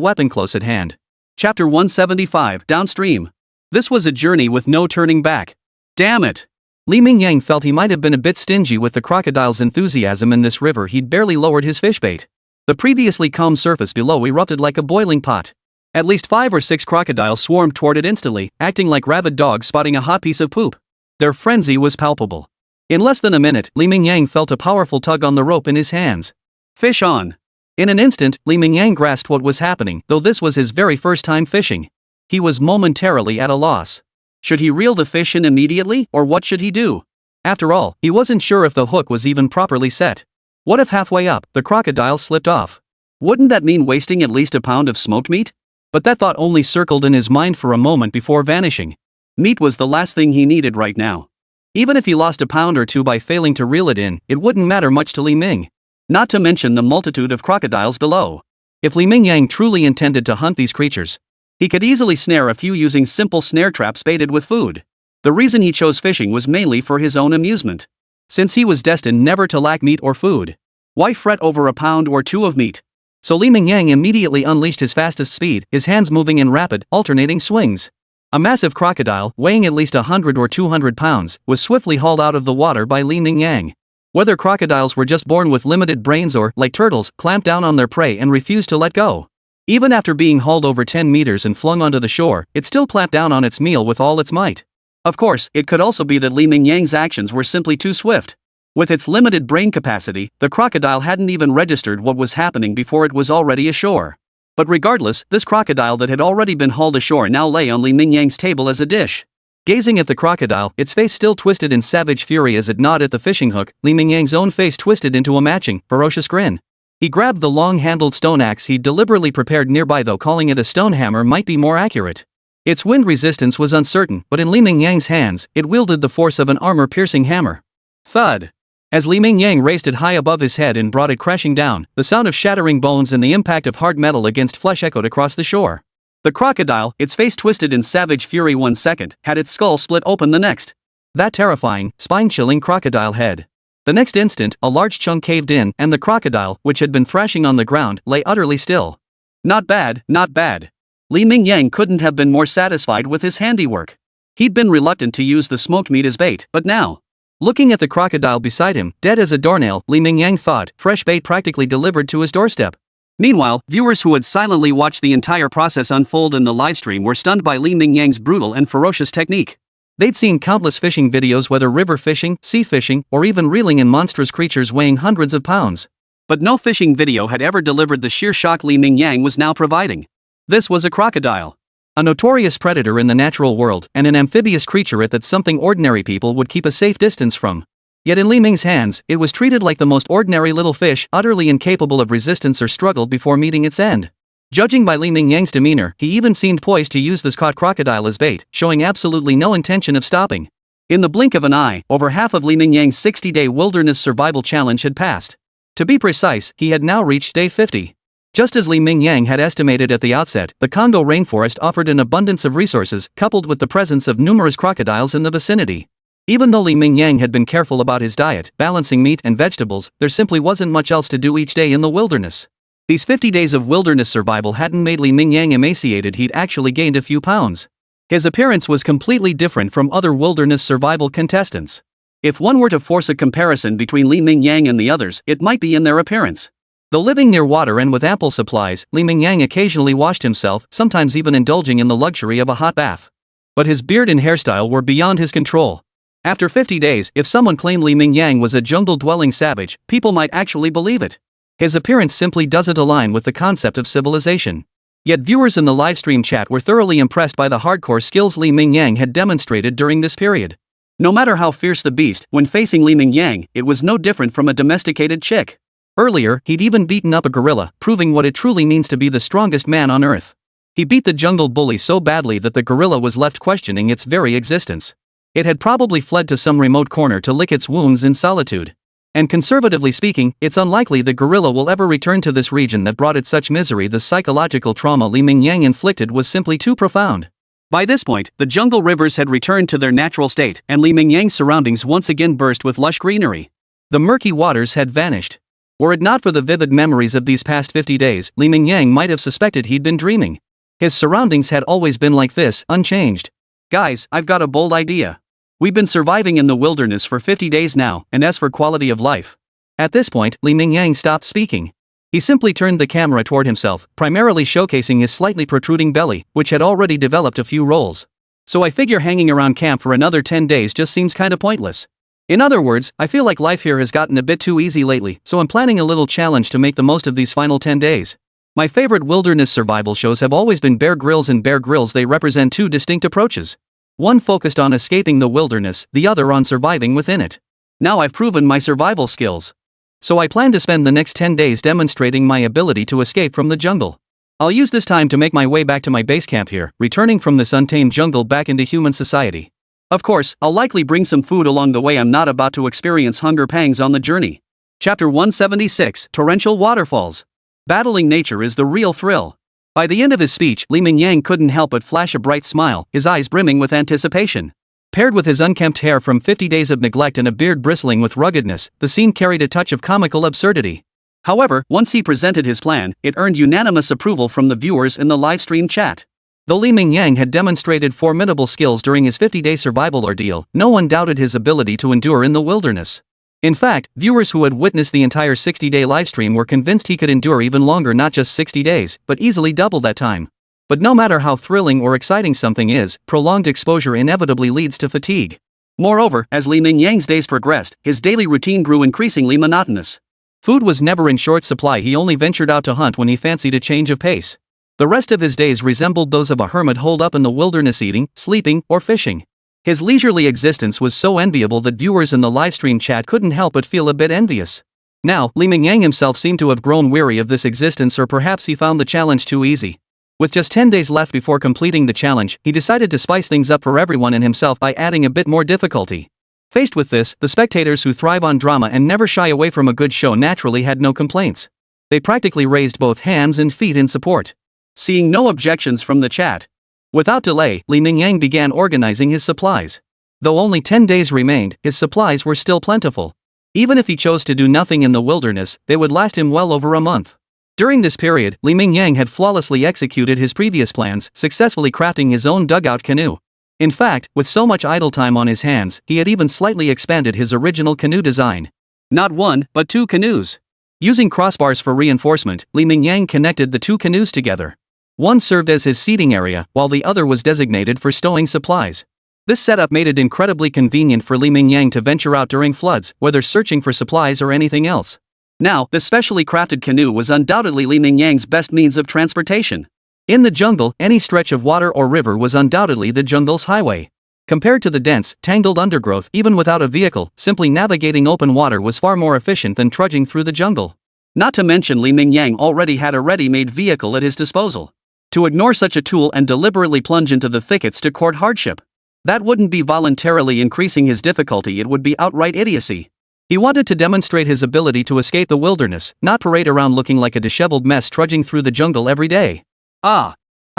weapon close at hand. Chapter 175, Downstream. This was a journey with no turning back. Damn it! Li Mingyang felt he might have been a bit stingy with the crocodile's enthusiasm in this river. He'd barely lowered his fish bait. The previously calm surface below erupted like a boiling pot. At least 5 or 6 crocodiles swarmed toward it instantly, acting like rabid dogs spotting a hot piece of poop. Their frenzy was palpable. In less than a minute, Li Mingyang felt a powerful tug on the rope in his hands. Fish on! In an instant, Li Mingyang grasped what was happening, though this was his very first time fishing. He was momentarily at a loss. Should he reel the fish in immediately, or what should he do? After all, he wasn't sure if the hook was even properly set. What if halfway up, the crocodile slipped off? Wouldn't that mean wasting at least a pound of smoked meat? But that thought only circled in his mind for a moment before vanishing. Meat was the last thing he needed right now. Even if he lost a pound or two by failing to reel it in, it wouldn't matter much to Li Ming. Not to mention the multitude of crocodiles below. If Li Mingyang truly intended to hunt these creatures, he could easily snare a few using simple snare traps baited with food. The reason he chose fishing was mainly for his own amusement. Since he was destined never to lack meat or food, why fret over a pound or two of meat? So Li Mingyang immediately unleashed his fastest speed, his hands moving in rapid, alternating swings. A massive crocodile, weighing at least 100 or 200 pounds, was swiftly hauled out of the water by Li Mingyang. Whether crocodiles were just born with limited brains or, like turtles, clamped down on their prey and refused to let go. Even after being hauled over 10 meters and flung onto the shore, it still clamped down on its meal with all its might. Of course, it could also be that Li Mingyang's actions were simply too swift. With its limited brain capacity, the crocodile hadn't even registered what was happening before it was already ashore. But regardless, this crocodile that had already been hauled ashore now lay on Li Mingyang's table as a dish. Gazing at the crocodile, its face still twisted in savage fury as it gnawed at the fishing hook, Li Mingyang's own face twisted into a matching, ferocious grin. He grabbed the long-handled stone axe he'd deliberately prepared nearby, though calling it a stone hammer might be more accurate. Its wind resistance was uncertain, but in Li Mingyang's hands, it wielded the force of an armor-piercing hammer. Thud! As Li Mingyang raised it high above his head and brought it crashing down, the sound of shattering bones and the impact of hard metal against flesh echoed across the shore. The crocodile, its face twisted in savage fury 1 second, had its skull split open the next. That terrifying, spine-chilling crocodile head. The next instant, a large chunk caved in, and the crocodile, which had been thrashing on the ground, lay utterly still. Not bad, not bad. Li Mingyang couldn't have been more satisfied with his handiwork. He'd been reluctant to use the smoked meat as bait, but now, looking at the crocodile beside him, dead as a doornail, Li Mingyang thought, fresh bait practically delivered to his doorstep. Meanwhile, viewers who had silently watched the entire process unfold in the livestream were stunned by Li Mingyang's brutal and ferocious technique. They'd seen countless fishing videos, whether river fishing, sea fishing, or even reeling in monstrous creatures weighing hundreds of pounds. But no fishing video had ever delivered the sheer shock Li Mingyang was now providing. This was a crocodile. A notorious predator in the natural world, and an amphibious creature that something ordinary people would keep a safe distance from. Yet in Li Ming's hands, it was treated like the most ordinary little fish, utterly incapable of resistance or struggle before meeting its end. Judging by Li Mingyang's demeanor, he even seemed poised to use this caught crocodile as bait, showing absolutely no intention of stopping. In the blink of an eye, over half of Li Mingyang's 60-day wilderness survival challenge had passed. To be precise, he had now reached day 50. Just as Li Mingyang had estimated at the outset, the Congo rainforest offered an abundance of resources, coupled with the presence of numerous crocodiles in the vicinity. Even though Li Mingyang had been careful about his diet, balancing meat and vegetables, there simply wasn't much else to do each day in the wilderness. These 50 days of wilderness survival hadn't made Li Mingyang emaciated, he'd actually gained a few pounds. His appearance was completely different from other wilderness survival contestants. If one were to force a comparison between Li Mingyang and the others, it might be in their appearance. Though living near water and with ample supplies, Li Mingyang occasionally washed himself, sometimes even indulging in the luxury of a hot bath. But his beard and hairstyle were beyond his control. After 50 days, if someone claimed Li Mingyang was a jungle-dwelling savage, people might actually believe it. His appearance simply doesn't align with the concept of civilization. Yet viewers in the livestream chat were thoroughly impressed by the hardcore skills Li Mingyang had demonstrated during this period. No matter how fierce the beast, when facing Li Mingyang, it was no different from a domesticated chick. Earlier, he'd even beaten up a gorilla, proving what it truly means to be the strongest man on Earth. He beat the jungle bully so badly that the gorilla was left questioning its very existence. It had probably fled to some remote corner to lick its wounds in solitude. And conservatively speaking, it's unlikely the gorilla will ever return to this region that brought it such misery. The psychological trauma Li Mingyang inflicted was simply too profound. By this point, the jungle rivers had returned to their natural state, and Li Mingyang's surroundings once again burst with lush greenery. The murky waters had vanished. Were it not for the vivid memories of these past 50 days, Li Mingyang might have suspected he'd been dreaming. His surroundings had always been like this, unchanged. Guys, I've got a bold idea. We've been surviving in the wilderness for 50 days now, and as for quality of life. At this point, Li Mingyang stopped speaking. He simply turned the camera toward himself, primarily showcasing his slightly protruding belly, which had already developed a few rolls. So I figure hanging around camp for another 10 days just seems kinda pointless. In other words, I feel like life here has gotten a bit too easy lately, so I'm planning a little challenge to make the most of these final 10 days. My favorite wilderness survival shows have always been Bear Grylls and Bear Grylls. They represent two distinct approaches. One focused on escaping the wilderness, the other on surviving within it. Now I've proven my survival skills. So I plan to spend the next 10 days demonstrating my ability to escape from the jungle. I'll use this time to make my way back to my base camp here, returning from this untamed jungle back into human society. Of course, I'll likely bring some food along the way. I'm not about to experience hunger pangs on the journey. Chapter 176, Torrential Waterfalls. Battling nature is the real thrill. By the end of his speech, Li Mingyang couldn't help but flash a bright smile, his eyes brimming with anticipation. Paired with his unkempt hair from 50 days of neglect and a beard bristling with ruggedness, the scene carried a touch of comical absurdity. However, once he presented his plan, it earned unanimous approval from the viewers in the livestream chat. Though Li Mingyang had demonstrated formidable skills during his 50-day survival ordeal, no one doubted his ability to endure in the wilderness. In fact, viewers who had witnessed the entire 60-day livestream were convinced he could endure even longer, not just 60 days, but easily double that time. But no matter how thrilling or exciting something is, prolonged exposure inevitably leads to fatigue. Moreover, as Li Mingyang's days progressed, his daily routine grew increasingly monotonous. Food was never in short supply. He only ventured out to hunt when he fancied a change of pace. The rest of his days resembled those of a hermit holed up in the wilderness, eating, sleeping, or fishing. His leisurely existence was so enviable that viewers in the livestream chat couldn't help but feel a bit envious. Now, Li Mingyang himself seemed to have grown weary of this existence, or perhaps he found the challenge too easy. With just 10 days left before completing the challenge, he decided to spice things up for everyone and himself by adding a bit more difficulty. Faced with this, the spectators who thrive on drama and never shy away from a good show naturally had no complaints. They practically raised both hands and feet in support. Seeing no objections from the chat, without delay, Li Mingyang began organizing his supplies. Though only 10 days remained, his supplies were still plentiful. Even if he chose to do nothing in the wilderness, they would last him well over a month. During this period, Li Mingyang had flawlessly executed his previous plans, successfully crafting his own dugout canoe. In fact, with so much idle time on his hands, he had even slightly expanded his original canoe design. Not one, but two canoes. Using crossbars for reinforcement, Li Mingyang connected the two canoes together. One served as his seating area, while the other was designated for stowing supplies. This setup made it incredibly convenient for Li Mingyang to venture out during floods, whether searching for supplies or anything else. Now, this specially crafted canoe was undoubtedly Li Mingyang's best means of transportation. In the jungle, any stretch of water or river was undoubtedly the jungle's highway. Compared to the dense, tangled undergrowth, even without a vehicle, simply navigating open water was far more efficient than trudging through the jungle. Not to mention, Li Mingyang already had a ready-made vehicle at his disposal. To ignore such a tool and deliberately plunge into the thickets to court hardship, that wouldn't be voluntarily increasing his difficulty, it would be outright idiocy. He wanted to demonstrate his ability to escape the wilderness, not parade around looking like a disheveled mess trudging through the jungle every day. I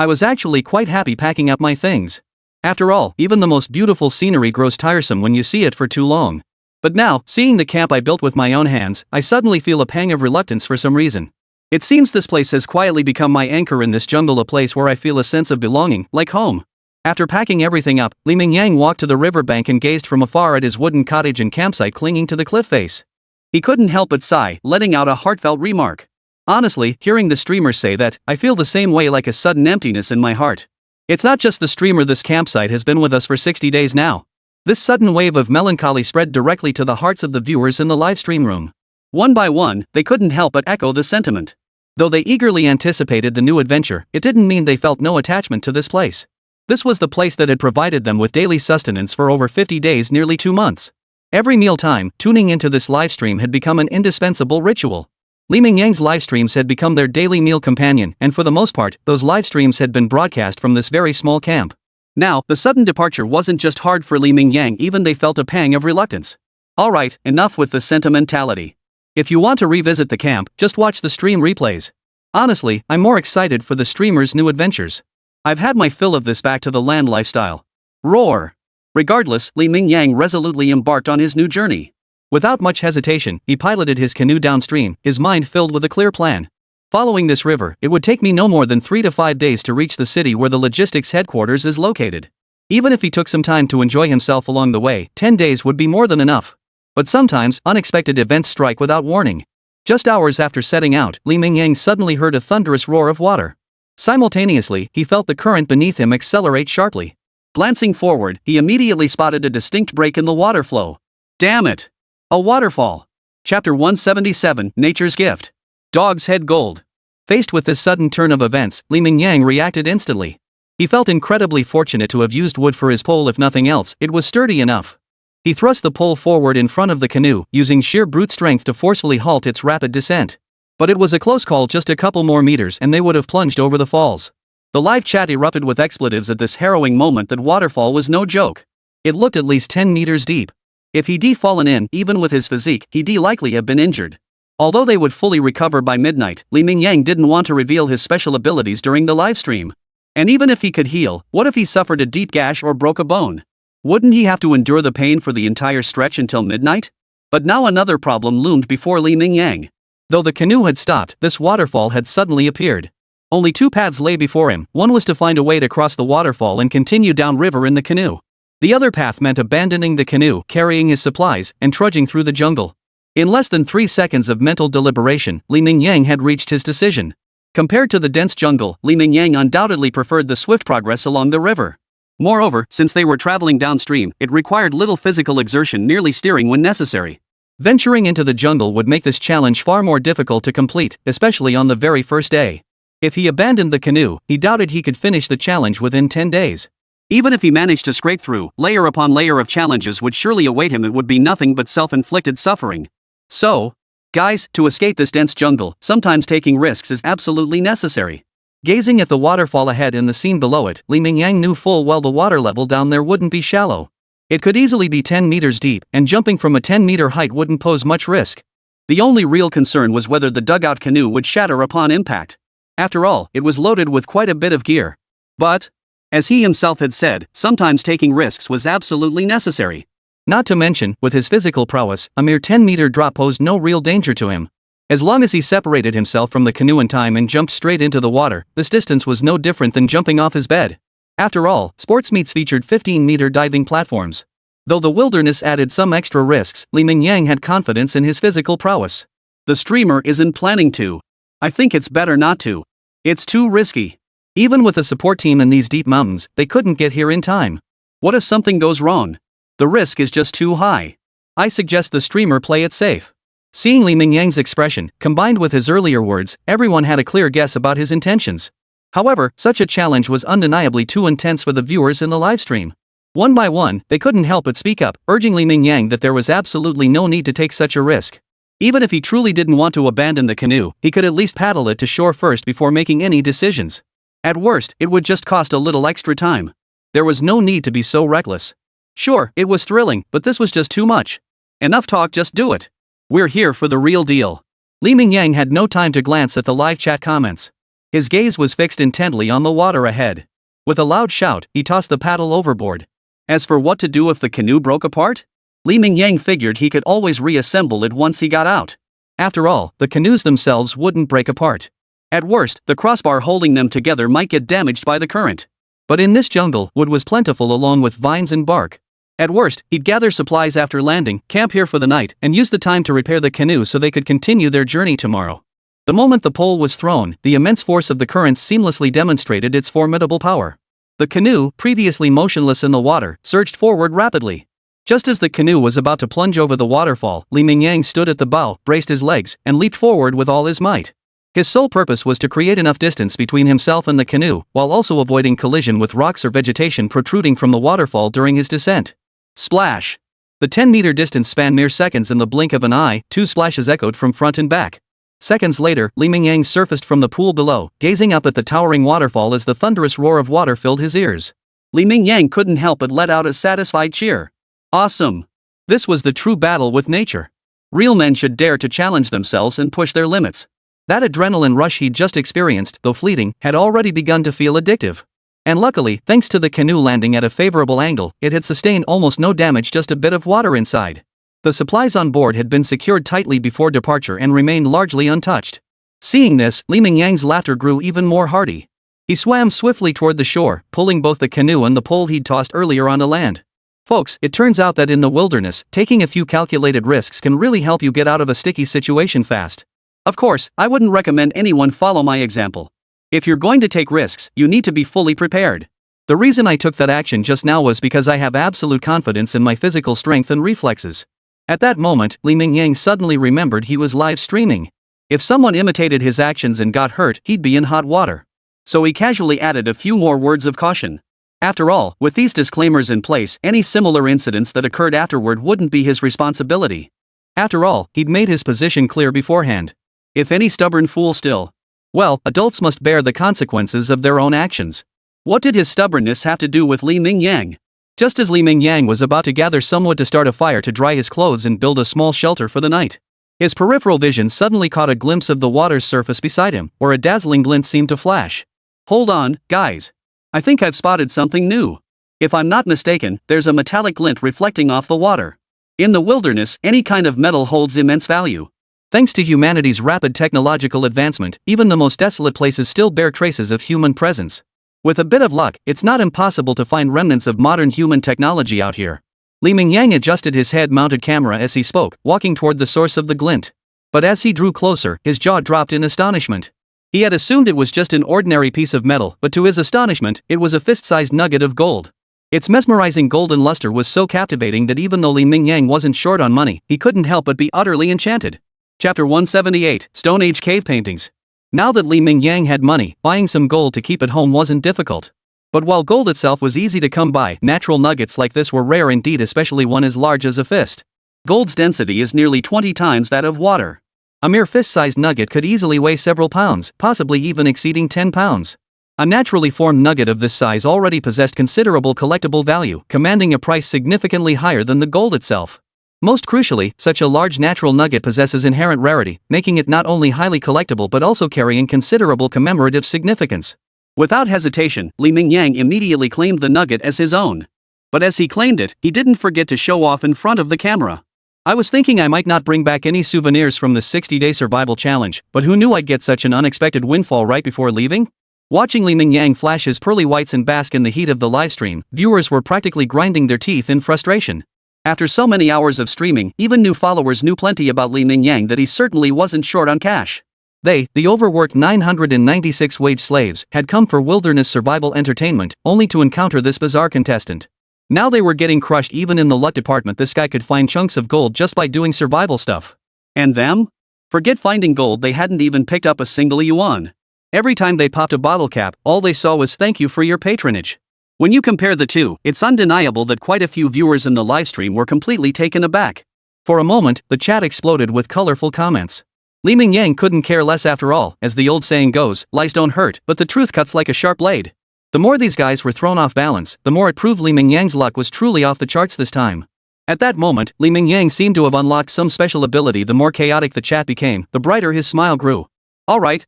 was actually quite happy packing up my things. After all, even the most beautiful scenery grows tiresome when you see it for too long. But now, seeing the camp I built with my own hands, I suddenly feel a pang of reluctance for some reason. It seems this place has quietly become my anchor in this jungle, a place where I feel a sense of belonging, like home. After packing everything up, Li Mingyang walked to the riverbank and gazed from afar at his wooden cottage and campsite clinging to the cliff face. He couldn't help but sigh, letting out a heartfelt remark. Honestly, hearing the streamer say that, I feel the same way, like a sudden emptiness in my heart. It's not just the streamer, this campsite has been with us for 60 days now. This sudden wave of melancholy spread directly to the hearts of the viewers in the livestream room. One by one, they couldn't help but echo the sentiment. Though they eagerly anticipated the new adventure, it didn't mean they felt no attachment to this place. This was the place that had provided them with daily sustenance for over 50 days, nearly 2 months. Every mealtime, tuning into this livestream had become an indispensable ritual. Li Mingyang's livestreams had become their daily meal companion, and for the most part, those livestreams had been broadcast from this very small camp. Now, the sudden departure wasn't just hard for Li Mingyang, even they felt a pang of reluctance. Alright, enough with the sentimentality. If you want to revisit the camp, just watch the stream replays. Honestly, I'm more excited for the streamer's new adventures. I've had my fill of this back to the land lifestyle. Roar! Regardless, Li Mingyang resolutely embarked on his new journey. Without much hesitation, he piloted his canoe downstream, his mind filled with a clear plan. Following this river, it would take me no more than 3 to 5 days to reach the city where the logistics headquarters is located. Even if he took some time to enjoy himself along the way, 10 days would be more than enough. But sometimes, unexpected events strike without warning. Just hours after setting out, Mingyang suddenly heard a thunderous roar of water. Simultaneously, he felt the current beneath him accelerate sharply. Glancing forward, he immediately spotted a distinct break in the water flow. Damn it! A waterfall. Chapter 177, Nature's Gift. Dog's Head Gold. Faced with this sudden turn of events, Mingyang reacted instantly. He felt incredibly fortunate to have used wood for his pole. If nothing else, it was sturdy enough. He thrust the pole forward in front of the canoe, using sheer brute strength to forcefully halt its rapid descent. But it was a close call. Just a couple more meters and they would have plunged over the falls. The live chat erupted with expletives at this harrowing moment. That waterfall was no joke. It looked at least 10 meters deep. If he'd fallen in, even with his physique, he'd likely have been injured. Although they would fully recover by midnight, Mingyang didn't want to reveal his special abilities during the livestream. And even if he could heal, what if he suffered a deep gash or broke a bone? Wouldn't he have to endure the pain for the entire stretch until midnight? But now another problem loomed before Mingyang. Though the canoe had stopped, this waterfall had suddenly appeared. Only 2 paths lay before him. One was to find a way to cross the waterfall and continue downriver in the canoe. The other path meant abandoning the canoe, carrying his supplies, and trudging through the jungle. In less than 3 seconds of mental deliberation, Mingyang had reached his decision. Compared to the dense jungle, Mingyang undoubtedly preferred the swift progress along the river. Moreover, since they were traveling downstream, it required little physical exertion, merely steering when necessary. Venturing into the jungle would make this challenge far more difficult to complete, especially on the very first day. If he abandoned the canoe, he doubted he could finish the challenge within 10 days. Even if he managed to scrape through, layer upon layer of challenges would surely await him. It would be nothing but self-inflicted suffering. So, guys, to escape this dense jungle, sometimes taking risks is absolutely necessary. Gazing at the waterfall ahead and the scene below it, Mingyang knew full well the water level down there wouldn't be shallow. It could easily be 10 meters deep, and jumping from a 10-meter height wouldn't pose much risk. The only real concern was whether the dugout canoe would shatter upon impact. After all, it was loaded with quite a bit of gear. But, as he himself had said, sometimes taking risks was absolutely necessary. Not to mention, with his physical prowess, a mere 10-meter drop posed no real danger to him. As long as he separated himself from the canoe in time and jumped straight into the water, this distance was no different than jumping off his bed. After all, sports meets featured 15-meter diving platforms. Though the wilderness added some extra risks, Mingyang had confidence in his physical prowess. The streamer isn't planning to. I think it's better not to. It's too risky. Even with a support team in these deep mountains, they couldn't get here in time. What if something goes wrong? The risk is just too high. I suggest the streamer play it safe. Seeing Mingyang's expression, combined with his earlier words, everyone had a clear guess about his intentions. However, such a challenge was undeniably too intense for the viewers in the livestream. One by one, they couldn't help but speak up, urging Mingyang that there was absolutely no need to take such a risk. Even if he truly didn't want to abandon the canoe, he could at least paddle it to shore first before making any decisions. At worst, it would just cost a little extra time. There was no need to be so reckless. Sure, it was thrilling, but this was just too much. Enough talk, just do it. We're here for the real deal. Mingyang had no time to glance at the live chat comments. His gaze was fixed intently on the water ahead. With a loud shout, he tossed the paddle overboard. As for what to do if the canoe broke apart? Mingyang figured he could always reassemble it once he got out. After all, the canoes themselves wouldn't break apart. At worst, the crossbar holding them together might get damaged by the current. But in this jungle, wood was plentiful along with vines and bark. At worst, he'd gather supplies after landing, camp here for the night, and use the time to repair the canoe so they could continue their journey tomorrow. The moment the pole was thrown, the immense force of the currents seamlessly demonstrated its formidable power. The canoe, previously motionless in the water, surged forward rapidly. Just as the canoe was about to plunge over the waterfall, Mingyang stood at the bow, braced his legs, and leaped forward with all his might. His sole purpose was to create enough distance between himself and the canoe, while also avoiding collision with rocks or vegetation protruding from the waterfall during his descent. Splash! The 10-meter distance spanned mere seconds. In the blink of an eye, 2 splashes echoed from front and back. Seconds later, Mingyang surfaced from the pool below, gazing up at the towering waterfall as the thunderous roar of water filled his ears. Mingyang couldn't help but let out a satisfied cheer. Awesome! This was the true battle with nature. Real men should dare to challenge themselves and push their limits. That adrenaline rush he'd just experienced, though fleeting, had already begun to feel addictive. And luckily, thanks to the canoe landing at a favorable angle, it had sustained almost no damage, just a bit of water inside. The supplies on board had been secured tightly before departure and remained largely untouched. Seeing this, Mingyang's laughter grew even more hearty. He swam swiftly toward the shore, pulling both the canoe and the pole he'd tossed earlier onto land. Folks, it turns out that in the wilderness, taking a few calculated risks can really help you get out of a sticky situation fast. Of course, I wouldn't recommend anyone follow my example. If you're going to take risks, you need to be fully prepared. The reason I took that action just now was because I have absolute confidence in my physical strength and reflexes. At that moment, Mingyang suddenly remembered he was live streaming. If someone imitated his actions and got hurt, he'd be in hot water. So he casually added a few more words of caution. After all, with these disclaimers in place, any similar incidents that occurred afterward wouldn't be his responsibility. After all, he'd made his position clear beforehand. If any stubborn fool still, well, adults must bear the consequences of their own actions. What did his stubbornness have to do with Mingyang? Just as Mingyang was about to gather some wood to start a fire to dry his clothes and build a small shelter for the night, his peripheral vision suddenly caught a glimpse of the water's surface beside him, where a dazzling glint seemed to flash. Hold on, guys. I think I've spotted something new. If I'm not mistaken, there's a metallic glint reflecting off the water. In the wilderness, any kind of metal holds immense value. Thanks to humanity's rapid technological advancement, even the most desolate places still bear traces of human presence. With a bit of luck, it's not impossible to find remnants of modern human technology out here. Mingyang adjusted his head-mounted camera as he spoke, walking toward the source of the glint. But as he drew closer, his jaw dropped in astonishment. He had assumed it was just an ordinary piece of metal, but to his astonishment, it was a fist-sized nugget of gold. Its mesmerizing golden luster was so captivating that even though Mingyang wasn't short on money, he couldn't help but be utterly enchanted. Chapter 178, Stone Age Cave Paintings. Now that Mingyang had money, buying some gold to keep at home wasn't difficult. But while gold itself was easy to come by, natural nuggets like this were rare indeed, especially one as large as a fist. Gold's density is nearly 20 times that of water. A mere fist-sized nugget could easily weigh several pounds, possibly even exceeding 10 pounds. A naturally formed nugget of this size already possessed considerable collectible value, commanding a price significantly higher than the gold itself. Most crucially, such a large natural nugget possesses inherent rarity, making it not only highly collectible but also carrying considerable commemorative significance. Without hesitation, Mingyang immediately claimed the nugget as his own. But as he claimed it, he didn't forget to show off in front of the camera. I was thinking I might not bring back any souvenirs from the 60-day survival challenge, but who knew I'd get such an unexpected windfall right before leaving? Watching Mingyang flash his pearly whites and bask in the heat of the livestream, viewers were practically grinding their teeth in frustration. After so many hours of streaming, even new followers knew plenty about Mingyang that he certainly wasn't short on cash. They, the overworked 996 wage slaves, had come for wilderness survival entertainment, only to encounter this bizarre contestant. Now they were getting crushed. Even in the luck department, this guy could find chunks of gold just by doing survival stuff. And them? Forget finding gold, they hadn't even picked up a single yuan. Every time they popped a bottle cap, all they saw was "thank you for your patronage." When you compare the two, it's undeniable that quite a few viewers in the livestream were completely taken aback. For a moment, the chat exploded with colorful comments. Mingyang couldn't care less after all, as the old saying goes, lies don't hurt, but the truth cuts like a sharp blade. The more these guys were thrown off balance, the more it proved Mingyang's luck was truly off the charts this time. At that moment, Mingyang seemed to have unlocked some special ability. The more chaotic the chat became, the brighter his smile grew. Alright.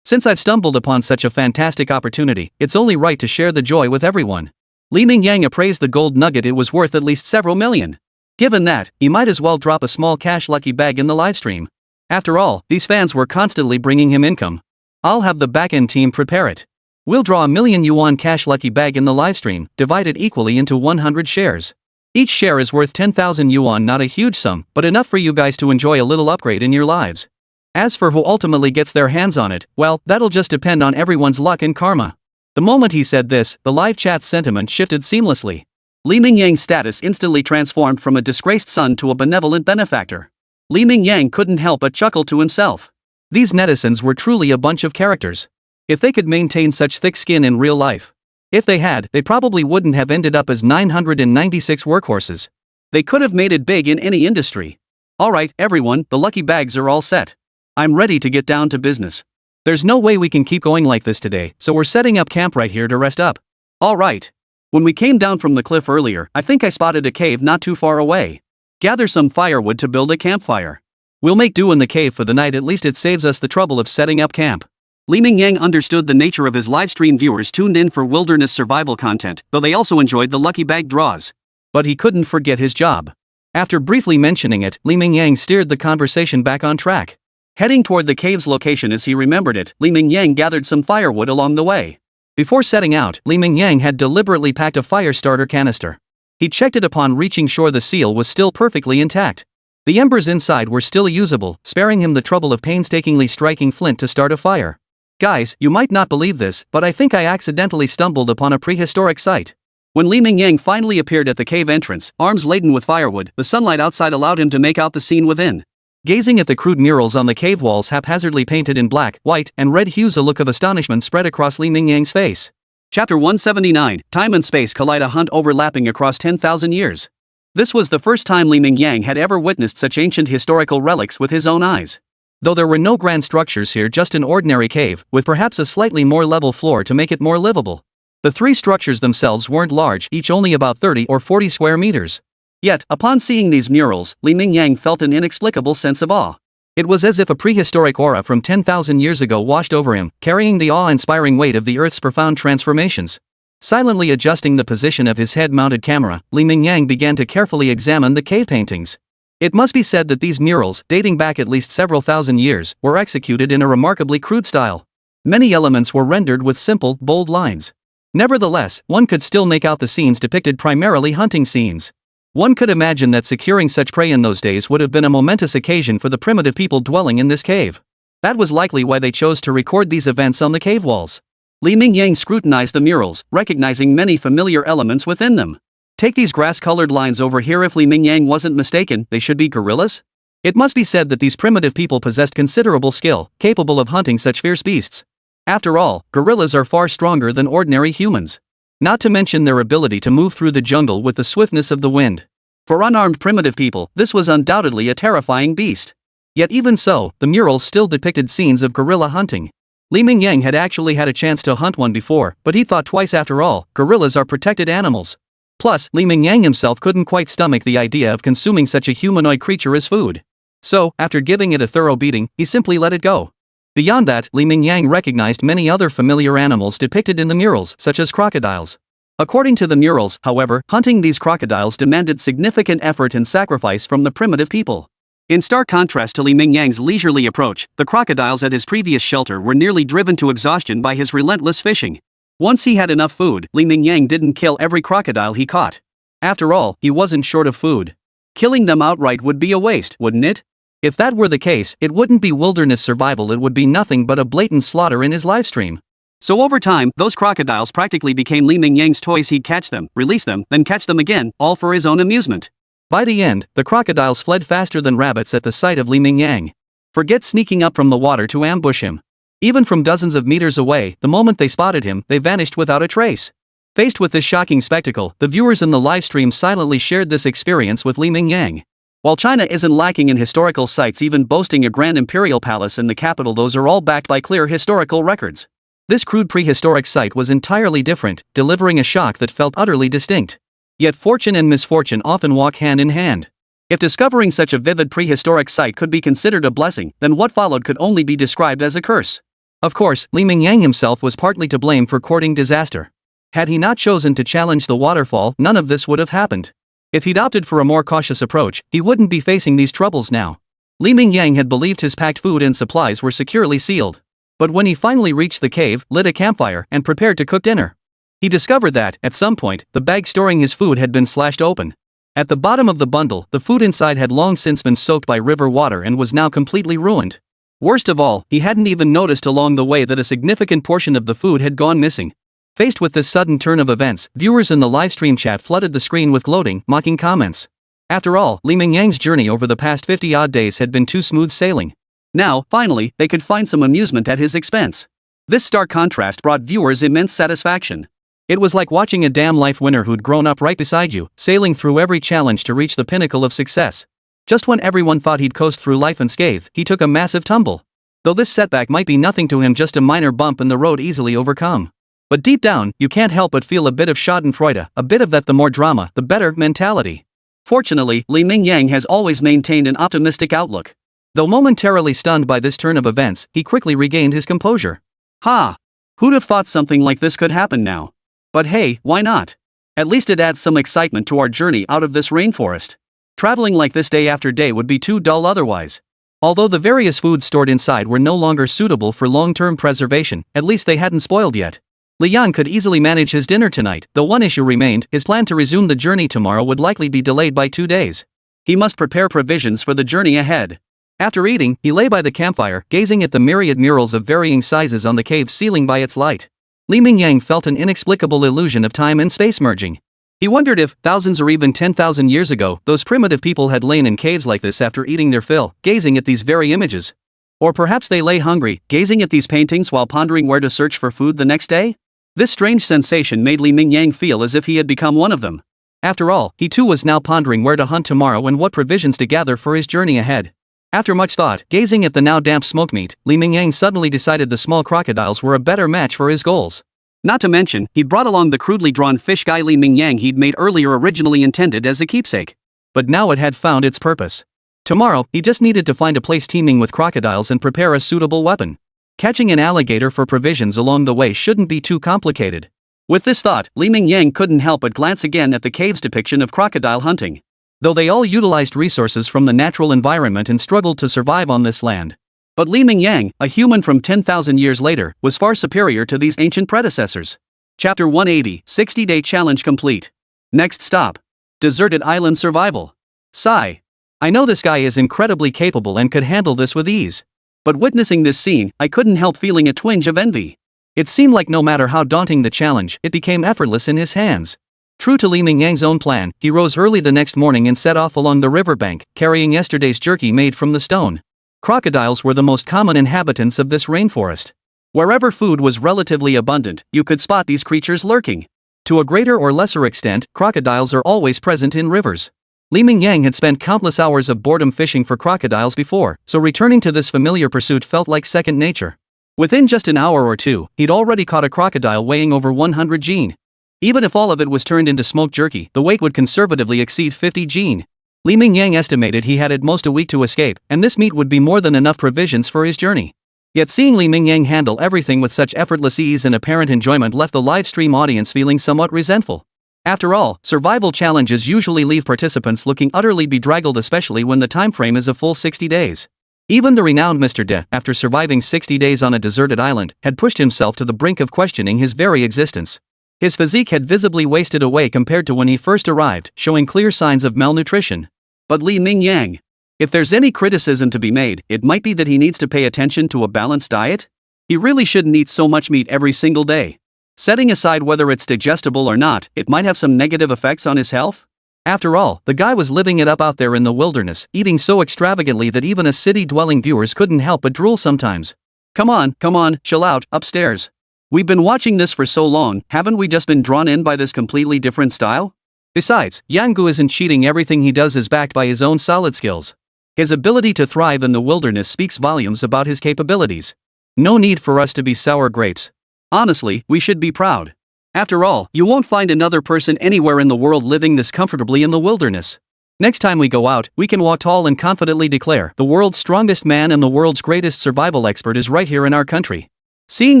Since I've stumbled upon such a fantastic opportunity, it's only right to share the joy with everyone. Mingyang appraised the gold nugget. It was worth at least several million. Given that, he might as well drop a small cash lucky bag in the livestream. After all, these fans were constantly bringing him income. I'll have the back-end team prepare it. We'll draw a 1,000,000 yuan cash lucky bag in the livestream, divided equally into 100 shares. Each share is worth 10,000 yuan, not a huge sum, but enough for you guys to enjoy a little upgrade in your lives. As for who ultimately gets their hands on it, well, that'll just depend on everyone's luck and karma. The moment he said this, the live chat's sentiment shifted seamlessly. Mingyang's status instantly transformed from a disgraced son to a benevolent benefactor. Mingyang couldn't help but chuckle to himself. These netizens were truly a bunch of characters. If they could maintain such thick skin in real life. If they had, they probably wouldn't have ended up as 996 workhorses. They could have made it big in any industry. Alright, everyone, the lucky bags are all set. I'm ready to get down to business. There's no way we can keep going like this today, so we're setting up camp right here to rest up. Alright. When we came down from the cliff earlier, I think I spotted a cave not too far away. Gather some firewood to build a campfire. We'll make do in the cave for the night. At least it saves us the trouble of setting up camp. Mingyang understood the nature of his livestream viewers tuned in for wilderness survival content, though they also enjoyed the lucky bag draws. But he couldn't forget his job. After briefly mentioning it, Li Mingyang steered the conversation back on track. Heading toward the cave's location as he remembered it, Li Mingyang gathered some firewood along the way. Before setting out, Li Mingyang had deliberately packed a fire starter canister. He checked it upon reaching shore. The seal was still perfectly intact. The embers inside were still usable, sparing him the trouble of painstakingly striking flint to start a fire. Guys, you might not believe this, but I think I accidentally stumbled upon a prehistoric site. When Li Mingyang finally appeared at the cave entrance, arms laden with firewood, the sunlight outside allowed him to make out the scene within. Gazing at the crude murals on the cave walls haphazardly painted in black, white, and red hues, a look of astonishment spread across Li Mingyang's face. Chapter 179, Time and Space Collide, a hunt overlapping across 10,000 years. This was the first time Li Mingyang had ever witnessed such ancient historical relics with his own eyes. Though there were no grand structures here, just an ordinary cave, with perhaps a slightly more level floor to make it more livable. The three structures themselves weren't large, each only about 30 or 40 square meters. Yet, upon seeing these murals, Li Mingyang felt an inexplicable sense of awe. It was as if a prehistoric aura from 10,000 years ago washed over him, carrying the awe-inspiring weight of the Earth's profound transformations. Silently adjusting the position of his head-mounted camera, Li Mingyang began to carefully examine the cave paintings. It must be said that these murals, dating back at least several thousand years, were executed in a remarkably crude style. Many elements were rendered with simple, bold lines. Nevertheless, one could still make out the scenes depicted, primarily hunting scenes. One could imagine that securing such prey in those days would have been a momentous occasion for the primitive people dwelling in this cave. That was likely why they chose to record these events on the cave walls. Li Mingyang scrutinized the murals, recognizing many familiar elements within them. Take these grass-colored lines over here. If Li Mingyang wasn't mistaken, they should be gorillas? It must be said that these primitive people possessed considerable skill, capable of hunting such fierce beasts. After all, gorillas are far stronger than ordinary humans. Not to mention their ability to move through the jungle with the swiftness of the wind. For unarmed primitive people, this was undoubtedly a terrifying beast. Yet even so, the murals still depicted scenes of gorilla hunting. Li Mingyang had actually had a chance to hunt one before, but he thought twice. After all, gorillas are protected animals. Plus, Li Mingyang himself couldn't quite stomach the idea of consuming such a humanoid creature as food. So, after giving it a thorough beating, he simply let it go. Beyond that, Li Mingyang recognized many other familiar animals depicted in the murals, such as crocodiles. According to the murals, however, hunting these crocodiles demanded significant effort and sacrifice from the primitive people. In stark contrast to Li Mingyang's leisurely approach, the crocodiles at his previous shelter were nearly driven to exhaustion by his relentless fishing. Once he had enough food, Li Mingyang didn't kill every crocodile he caught. After all, he wasn't short of food. Killing them outright would be a waste, wouldn't it? If that were the case, it wouldn't be wilderness survival, it would be nothing but a blatant slaughter in his livestream. So over time, those crocodiles practically became Li Mingyang's toys. He'd catch them, release them, then catch them again, all for his own amusement. By the end, the crocodiles fled faster than rabbits at the sight of Li Mingyang. Forget sneaking up from the water to ambush him. Even from dozens of meters away, the moment they spotted him, they vanished without a trace. Faced with this shocking spectacle, the viewers in the livestream silently shared this experience with Li Mingyang. While China isn't lacking in historical sites, even boasting a grand imperial palace in the capital, those are all backed by clear historical records. This crude prehistoric site was entirely different, delivering a shock that felt utterly distinct. Yet fortune and misfortune often walk hand in hand. If discovering such a vivid prehistoric site could be considered a blessing, then what followed could only be described as a curse. Of course, Li Mingyang himself was partly to blame for courting disaster. Had he not chosen to challenge the waterfall, none of this would have happened. If he'd opted for a more cautious approach, he wouldn't be facing these troubles now. Li Mingyang had believed his packed food and supplies were securely sealed. But when he finally reached the cave, lit a campfire, and prepared to cook dinner, he discovered that, at some point, the bag storing his food had been slashed open. At the bottom of the bundle, the food inside had long since been soaked by river water and was now completely ruined. Worst of all, he hadn't even noticed along the way that a significant portion of the food had gone missing. Faced with this sudden turn of events, viewers in the livestream chat flooded the screen with gloating, mocking comments. After all, Li Mingyang's journey over the past 50-odd days had been too smooth sailing. Now, finally, they could find some amusement at his expense. This stark contrast brought viewers immense satisfaction. It was like watching a damn life winner who'd grown up right beside you, sailing through every challenge to reach the pinnacle of success. Just when everyone thought he'd coast through life unscathed, he took a massive tumble. Though this setback might be nothing to him, just a minor bump in the road easily overcome. But deep down, you can't help but feel a bit of schadenfreude, a bit of that the more drama, the better mentality. Fortunately, Li Mingyang has always maintained an optimistic outlook. Though momentarily stunned by this turn of events, he quickly regained his composure. Ha! Who'd have thought something like this could happen now? But hey, why not? At least it adds some excitement to our journey out of this rainforest. Traveling like this day after day would be too dull otherwise. Although the various foods stored inside were no longer suitable for long-term preservation, at least they hadn't spoiled yet. Liang could easily manage his dinner tonight, though one issue remained: his plan to resume the journey tomorrow would likely be delayed by 2 days. He must prepare provisions for the journey ahead. After eating, he lay by the campfire, gazing at the myriad murals of varying sizes on the cave's ceiling by its light. Mingyang felt an inexplicable illusion of time and space merging. He wondered if, thousands or even 10,000 years ago, those primitive people had lain in caves like this after eating their fill, gazing at these very images. Or perhaps they lay hungry, gazing at these paintings while pondering where to search for food the next day? This strange sensation made Mingyang feel as if he had become one of them. After all, he too was now pondering where to hunt tomorrow and what provisions to gather for his journey ahead. After much thought, gazing at the now damp smoked meat, Mingyang suddenly decided the small crocodiles were a better match for his goals. Not to mention, he'd brought along the crudely drawn fish guy Mingyang he'd made earlier, originally intended as a keepsake. But now it had found its purpose. Tomorrow, he just needed to find a place teeming with crocodiles and prepare a suitable weapon. Catching an alligator for provisions along the way shouldn't be too complicated. With this thought, Mingyang couldn't help but glance again at the cave's depiction of crocodile hunting. Though they all utilized resources from the natural environment and struggled to survive on this land. But Mingyang, a human from 10,000 years later, was far superior to these ancient predecessors. Chapter 180, 60-Day Challenge complete. Next stop. Deserted Island Survival. Sigh. I know this guy is incredibly capable and could handle this with ease. But witnessing this scene, I couldn't help feeling a twinge of envy. It seemed like no matter how daunting the challenge, it became effortless in his hands. True to Mingyang's own plan, he rose early the next morning and set off along the riverbank, carrying yesterday's jerky made from the stone. Crocodiles were the most common inhabitants of this rainforest. Wherever food was relatively abundant, you could spot these creatures lurking. To a greater or lesser extent, crocodiles are always present in rivers. Mingyang had spent countless hours of boredom fishing for crocodiles before, so returning to this familiar pursuit felt like second nature. Within just an hour or two, he'd already caught a crocodile weighing over 100 jin. Even if all of it was turned into smoked jerky, the weight would conservatively exceed 50 jin. Mingyang estimated he had at most a week to escape, and this meat would be more than enough provisions for his journey. Yet seeing Mingyang handle everything with such effortless ease and apparent enjoyment left the live stream audience feeling somewhat resentful. After all, survival challenges usually leave participants looking utterly bedraggled, especially when the time frame is a full 60 days. Even the renowned Mr. De, after surviving 60 days on a deserted island, had pushed himself to the brink of questioning his very existence. His physique had visibly wasted away compared to when he first arrived, showing clear signs of malnutrition. But Mingyang, if there's any criticism to be made, it might be that he needs to pay attention to a balanced diet. He really shouldn't eat so much meat every single day. Setting aside whether it's digestible or not, it might have some negative effects on his health. After all, the guy was living it up out there in the wilderness, eating so extravagantly that even a city-dwelling viewers couldn't help but drool sometimes. Come on, chill out, upstairs. We've been watching this for so long, haven't we just been drawn in by this completely different style? Besides, Yanggu isn't cheating, everything he does is backed by his own solid skills. His ability to thrive in the wilderness speaks volumes about his capabilities. No need for us to be sour grapes. Honestly, we should be proud. After all, you won't find another person anywhere in the world living this comfortably in the wilderness. Next time we go out, we can walk tall and confidently declare, the world's strongest man and the world's greatest survival expert is right here in our country. Seeing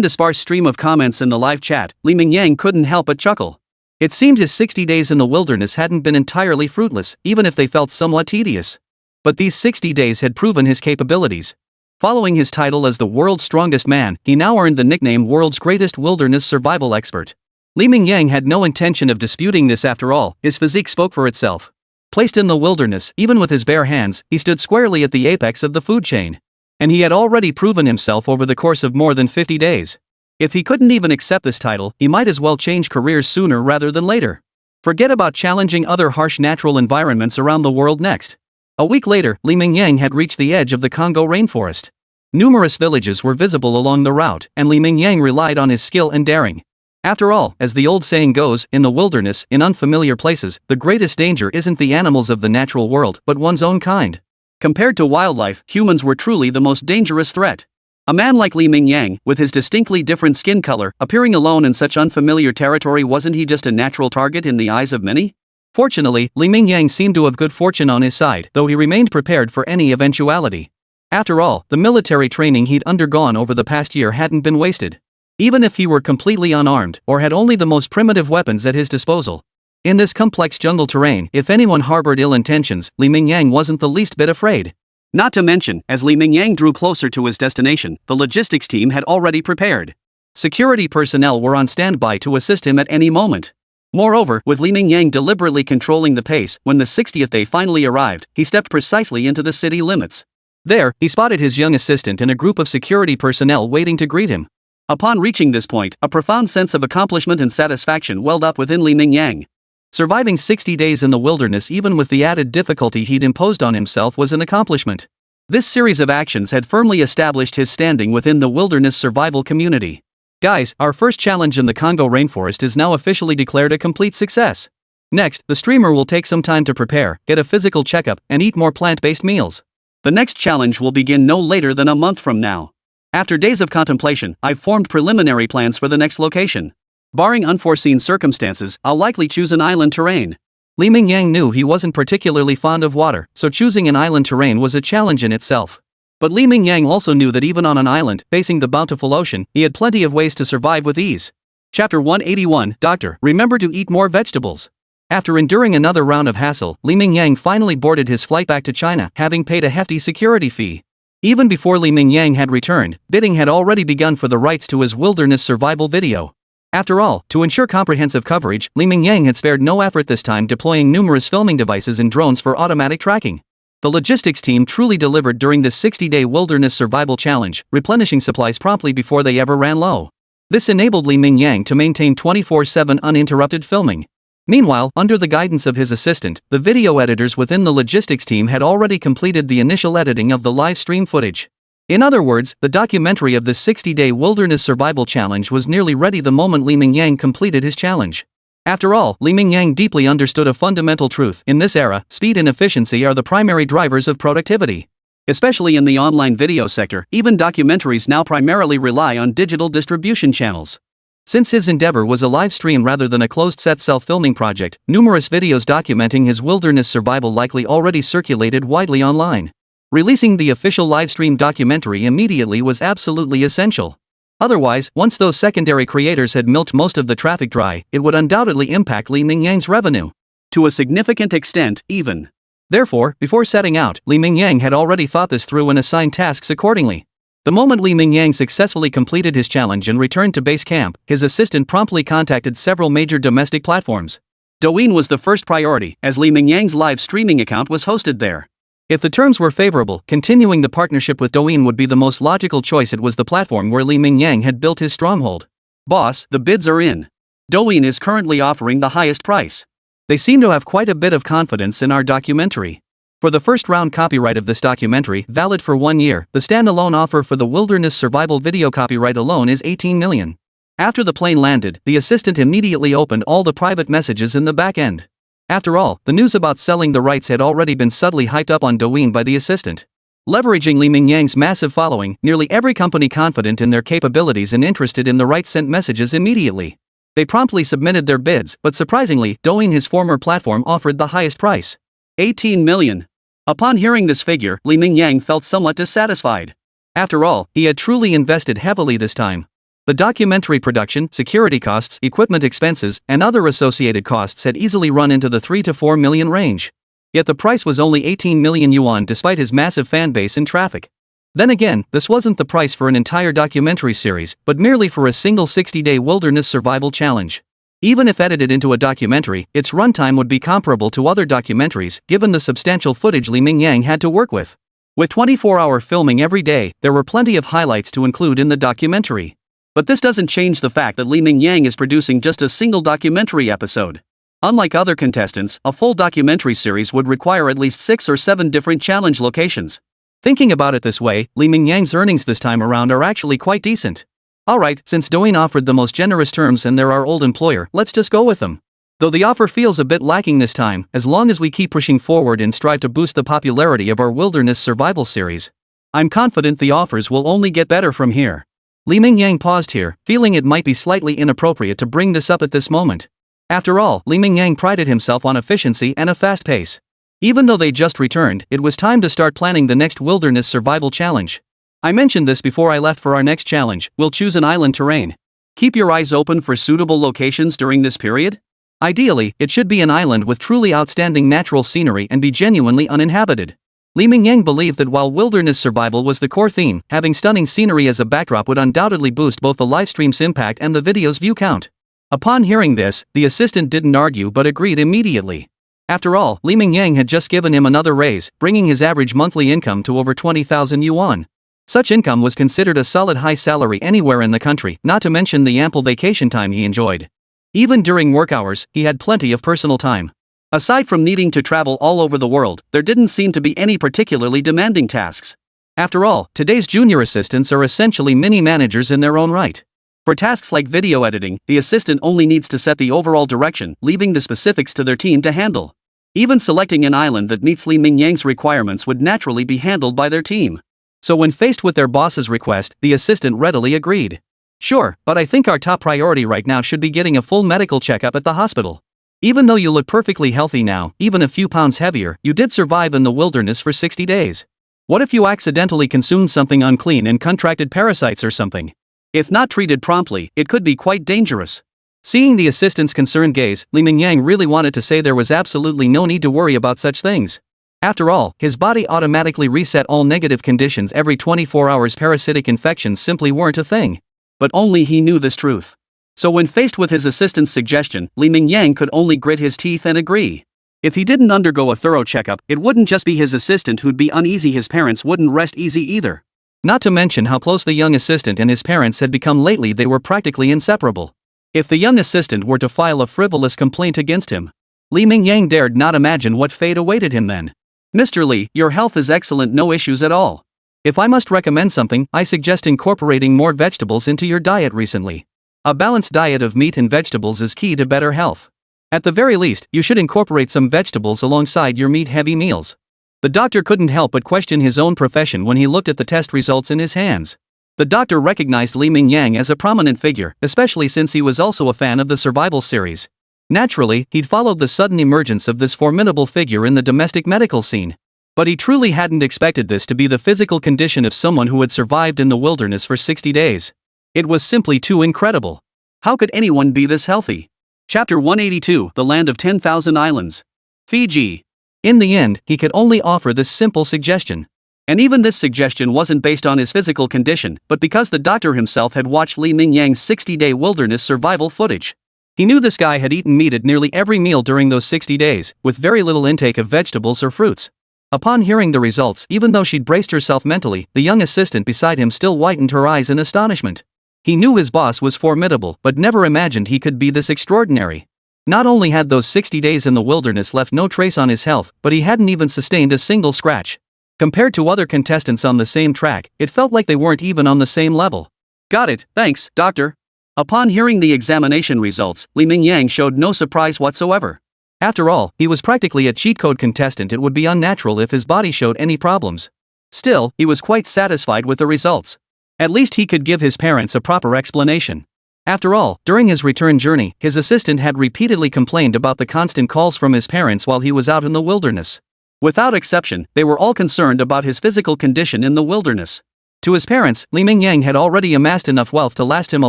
the sparse stream of comments in the live chat, Mingyang couldn't help but chuckle. It seemed his 60 days in the wilderness hadn't been entirely fruitless, even if they felt somewhat tedious. But these 60 days had proven his capabilities. Following his title as the world's strongest man, he now earned the nickname world's greatest wilderness survival expert. Mingyang had no intention of disputing this after all, his physique spoke for itself. Placed in the wilderness, even with his bare hands, he stood squarely at the apex of the food chain. And he had already proven himself over the course of more than 50 days. If he couldn't even accept this title, he might as well change careers sooner rather than later. Forget about challenging other harsh natural environments around the world next. A week later, Mingyang had reached the edge of the Congo rainforest. Numerous villages were visible along the route, and Mingyang relied on his skill and daring. After all, as the old saying goes, in the wilderness, in unfamiliar places, the greatest danger isn't the animals of the natural world, but one's own kind. Compared to wildlife, humans were truly the most dangerous threat. A man like Mingyang, with his distinctly different skin color, appearing alone in such unfamiliar territory, wasn't he just a natural target in the eyes of many? Fortunately, Mingyang seemed to have good fortune on his side, though he remained prepared for any eventuality. After all, the military training he'd undergone over the past year hadn't been wasted. Even if he were completely unarmed, or had only the most primitive weapons at his disposal, In this complex jungle terrain, if anyone harbored ill intentions, Li Mingyang wasn't the least bit afraid. Not to mention, as Li Mingyang drew closer to his destination, the logistics team had already prepared. Security personnel were on standby to assist him at any moment. Moreover, with Li Mingyang deliberately controlling the pace, when the 60th day finally arrived, he stepped precisely into the city limits. There, he spotted his young assistant and a group of security personnel waiting to greet him. Upon reaching this point, a profound sense of accomplishment and satisfaction welled up within Li Mingyang. Surviving 60 days in the wilderness even with the added difficulty he'd imposed on himself was an accomplishment. This series of actions had firmly established his standing within the wilderness survival community. Guys, our first challenge in the Congo rainforest is now officially declared a complete success. Next, the streamer will take some time to prepare, get a physical checkup, and eat more plant-based meals. The next challenge will begin no later than a month from now. After days of contemplation, I've formed preliminary plans for the next location. Barring unforeseen circumstances, I'll likely choose an island terrain. Li Mingyang knew he wasn't particularly fond of water, so choosing an island terrain was a challenge in itself. But Li Mingyang also knew that even on an island, facing the bountiful ocean, he had plenty of ways to survive with ease. Chapter 181, Doctor, remember to eat more vegetables. After enduring another round of hassle, Li Mingyang finally boarded his flight back to China, having paid a hefty security fee. Even before Li Mingyang had returned, bidding had already begun for the rights to his wilderness survival video. After all, to ensure comprehensive coverage, Li Mingyang had spared no effort this time deploying numerous filming devices and drones for automatic tracking. The logistics team truly delivered during this 60-day wilderness survival challenge, replenishing supplies promptly before they ever ran low. This enabled Li Mingyang to maintain 24/7 uninterrupted filming. Meanwhile, under the guidance of his assistant, the video editors within the logistics team had already completed the initial editing of the live stream footage. In other words, the documentary of this 60-day wilderness survival challenge was nearly ready the moment Li Mingyang completed his challenge. After all, Li Mingyang deeply understood a fundamental truth. In this era, speed and efficiency are the primary drivers of productivity. Especially in the online video sector, even documentaries now primarily rely on digital distribution channels. Since his endeavor was a live stream rather than a closed-set self-filming project, numerous videos documenting his wilderness survival likely already circulated widely online. Releasing the official livestream documentary immediately was absolutely essential. Otherwise, once those secondary creators had milked most of the traffic dry, it would undoubtedly impact Li Mingyang's revenue. To a significant extent, even. Therefore, before setting out, Li Mingyang had already thought this through and assigned tasks accordingly. The moment Li Mingyang successfully completed his challenge and returned to base camp, his assistant promptly contacted several major domestic platforms. Douyin was the first priority, as Li Mingyang's live streaming account was hosted there. If the terms were favorable, continuing the partnership with Douyin would be the most logical choice. It was the platform where Li Mingyang had built his stronghold. Boss, the bids are in. Douyin is currently offering the highest price. They seem to have quite a bit of confidence in our documentary. For the first round copyright of this documentary, valid for 1 year, the standalone offer for the wilderness survival video copyright alone is 18 million. After the plane landed, the assistant immediately opened all the private messages in the back end. After all, the news about selling the rights had already been subtly hyped up on Douyin by the assistant. Leveraging Li Mingyang's massive following, nearly every company confident in their capabilities and interested in the rights sent messages immediately. They promptly submitted their bids, but surprisingly, Douyin, his former platform, offered the highest price. 18 million. Upon hearing this figure, Li Mingyang felt somewhat dissatisfied. After all, he had truly invested heavily this time. The documentary production, security costs, equipment expenses, and other associated costs had easily run into the 3 to 4 million range. Yet the price was only 18 million yuan despite his massive fanbase and traffic. Then again, this wasn't the price for an entire documentary series, but merely for a single 60-day wilderness survival challenge. Even if edited into a documentary, its runtime would be comparable to other documentaries, given the substantial footage Li Mingyang had to work with. With 24-hour filming every day, there were plenty of highlights to include in the documentary. But this doesn't change the fact that Li Mingyang is producing just a single documentary episode. Unlike other contestants, a full documentary series would require at least 6 or 7 different challenge locations. Thinking about it this way, Li Mingyang's earnings this time around are actually quite decent. Alright, since Douyin offered the most generous terms and they're our old employer, let's just go with them. Though the offer feels a bit lacking this time, as long as we keep pushing forward and strive to boost the popularity of our wilderness survival series, I'm confident the offers will only get better from here. Li Mingyang paused here, feeling it might be slightly inappropriate to bring this up at this moment. After all, Li Mingyang prided himself on efficiency and a fast pace. Even though they just returned, it was time to start planning the next wilderness survival challenge. I mentioned this before I left for our next challenge. We'll choose an island terrain. Keep your eyes open for suitable locations during this period. Ideally, it should be an island with truly outstanding natural scenery and be genuinely uninhabited. Li Mingyang believed that while wilderness survival was the core theme, having stunning scenery as a backdrop would undoubtedly boost both the livestream's impact and the video's view count. Upon hearing this, the assistant didn't argue but agreed immediately. After all, Li Mingyang had just given him another raise, bringing his average monthly income to over 20,000 yuan. Such income was considered a solid high salary anywhere in the country, not to mention the ample vacation time he enjoyed. Even during work hours, he had plenty of personal time. Aside from needing to travel all over the world, there didn't seem to be any particularly demanding tasks. After all, today's junior assistants are essentially mini-managers in their own right. For tasks like video editing, the assistant only needs to set the overall direction, leaving the specifics to their team to handle. Even selecting an island that meets Li Mingyang's requirements would naturally be handled by their team. So when faced with their boss's request, the assistant readily agreed. Sure, but I think our top priority right now should be getting a full medical checkup at the hospital. Even though you look perfectly healthy now, even a few pounds heavier, you did survive in the wilderness for 60 days. What if you accidentally consumed something unclean and contracted parasites or something? If not treated promptly, it could be quite dangerous. Seeing the assistant's concerned gaze, Li Mingyang really wanted to say there was absolutely no need to worry about such things. After all, his body automatically reset all negative conditions every 24 hours. Parasitic infections simply weren't a thing. But only he knew this truth. So when faced with his assistant's suggestion, Li Mingyang could only grit his teeth and agree. If he didn't undergo a thorough checkup, it wouldn't just be his assistant who'd be uneasy, his parents wouldn't rest easy either. Not to mention how close the young assistant and his parents had become lately. They were practically inseparable. If the young assistant were to file a frivolous complaint against him, Li Mingyang dared not imagine what fate awaited him then. Mr. Li, your health is excellent, no issues at all. If I must recommend something, I suggest incorporating more vegetables into your diet recently. A balanced diet of meat and vegetables is key to better health. At the very least, you should incorporate some vegetables alongside your meat-heavy meals. The doctor couldn't help but question his own profession when he looked at the test results in his hands. The doctor recognized Li Mingyang as a prominent figure, especially since he was also a fan of the survival series. Naturally, he'd followed the sudden emergence of this formidable figure in the domestic medical scene. But he truly hadn't expected this to be the physical condition of someone who had survived in the wilderness for 60 days. It was simply too incredible. How could anyone be this healthy? Chapter 182, The Land of 10,000 Islands. Fiji. In the end, he could only offer this simple suggestion. And even this suggestion wasn't based on his physical condition, but because the doctor himself had watched Li Mingyang's 60-day wilderness survival footage. He knew this guy had eaten meat at nearly every meal during those 60 days, with very little intake of vegetables or fruits. Upon hearing the results, even though she'd braced herself mentally, the young assistant beside him still whitened her eyes in astonishment. He knew his boss was formidable, but never imagined he could be this extraordinary. Not only had those 60 days in the wilderness left no trace on his health, but he hadn't even sustained a single scratch. Compared to other contestants on the same track, it felt like they weren't even on the same level. Got it, thanks, doctor. Upon hearing the examination results, Li Mingyang showed no surprise whatsoever. After all, he was practically a cheat code contestant. It would be unnatural if his body showed any problems. Still, he was quite satisfied with the results. At least he could give his parents a proper explanation. After all, during his return journey, his assistant had repeatedly complained about the constant calls from his parents while he was out in the wilderness. Without exception, they were all concerned about his physical condition in the wilderness. To his parents, Li Mingyang had already amassed enough wealth to last him a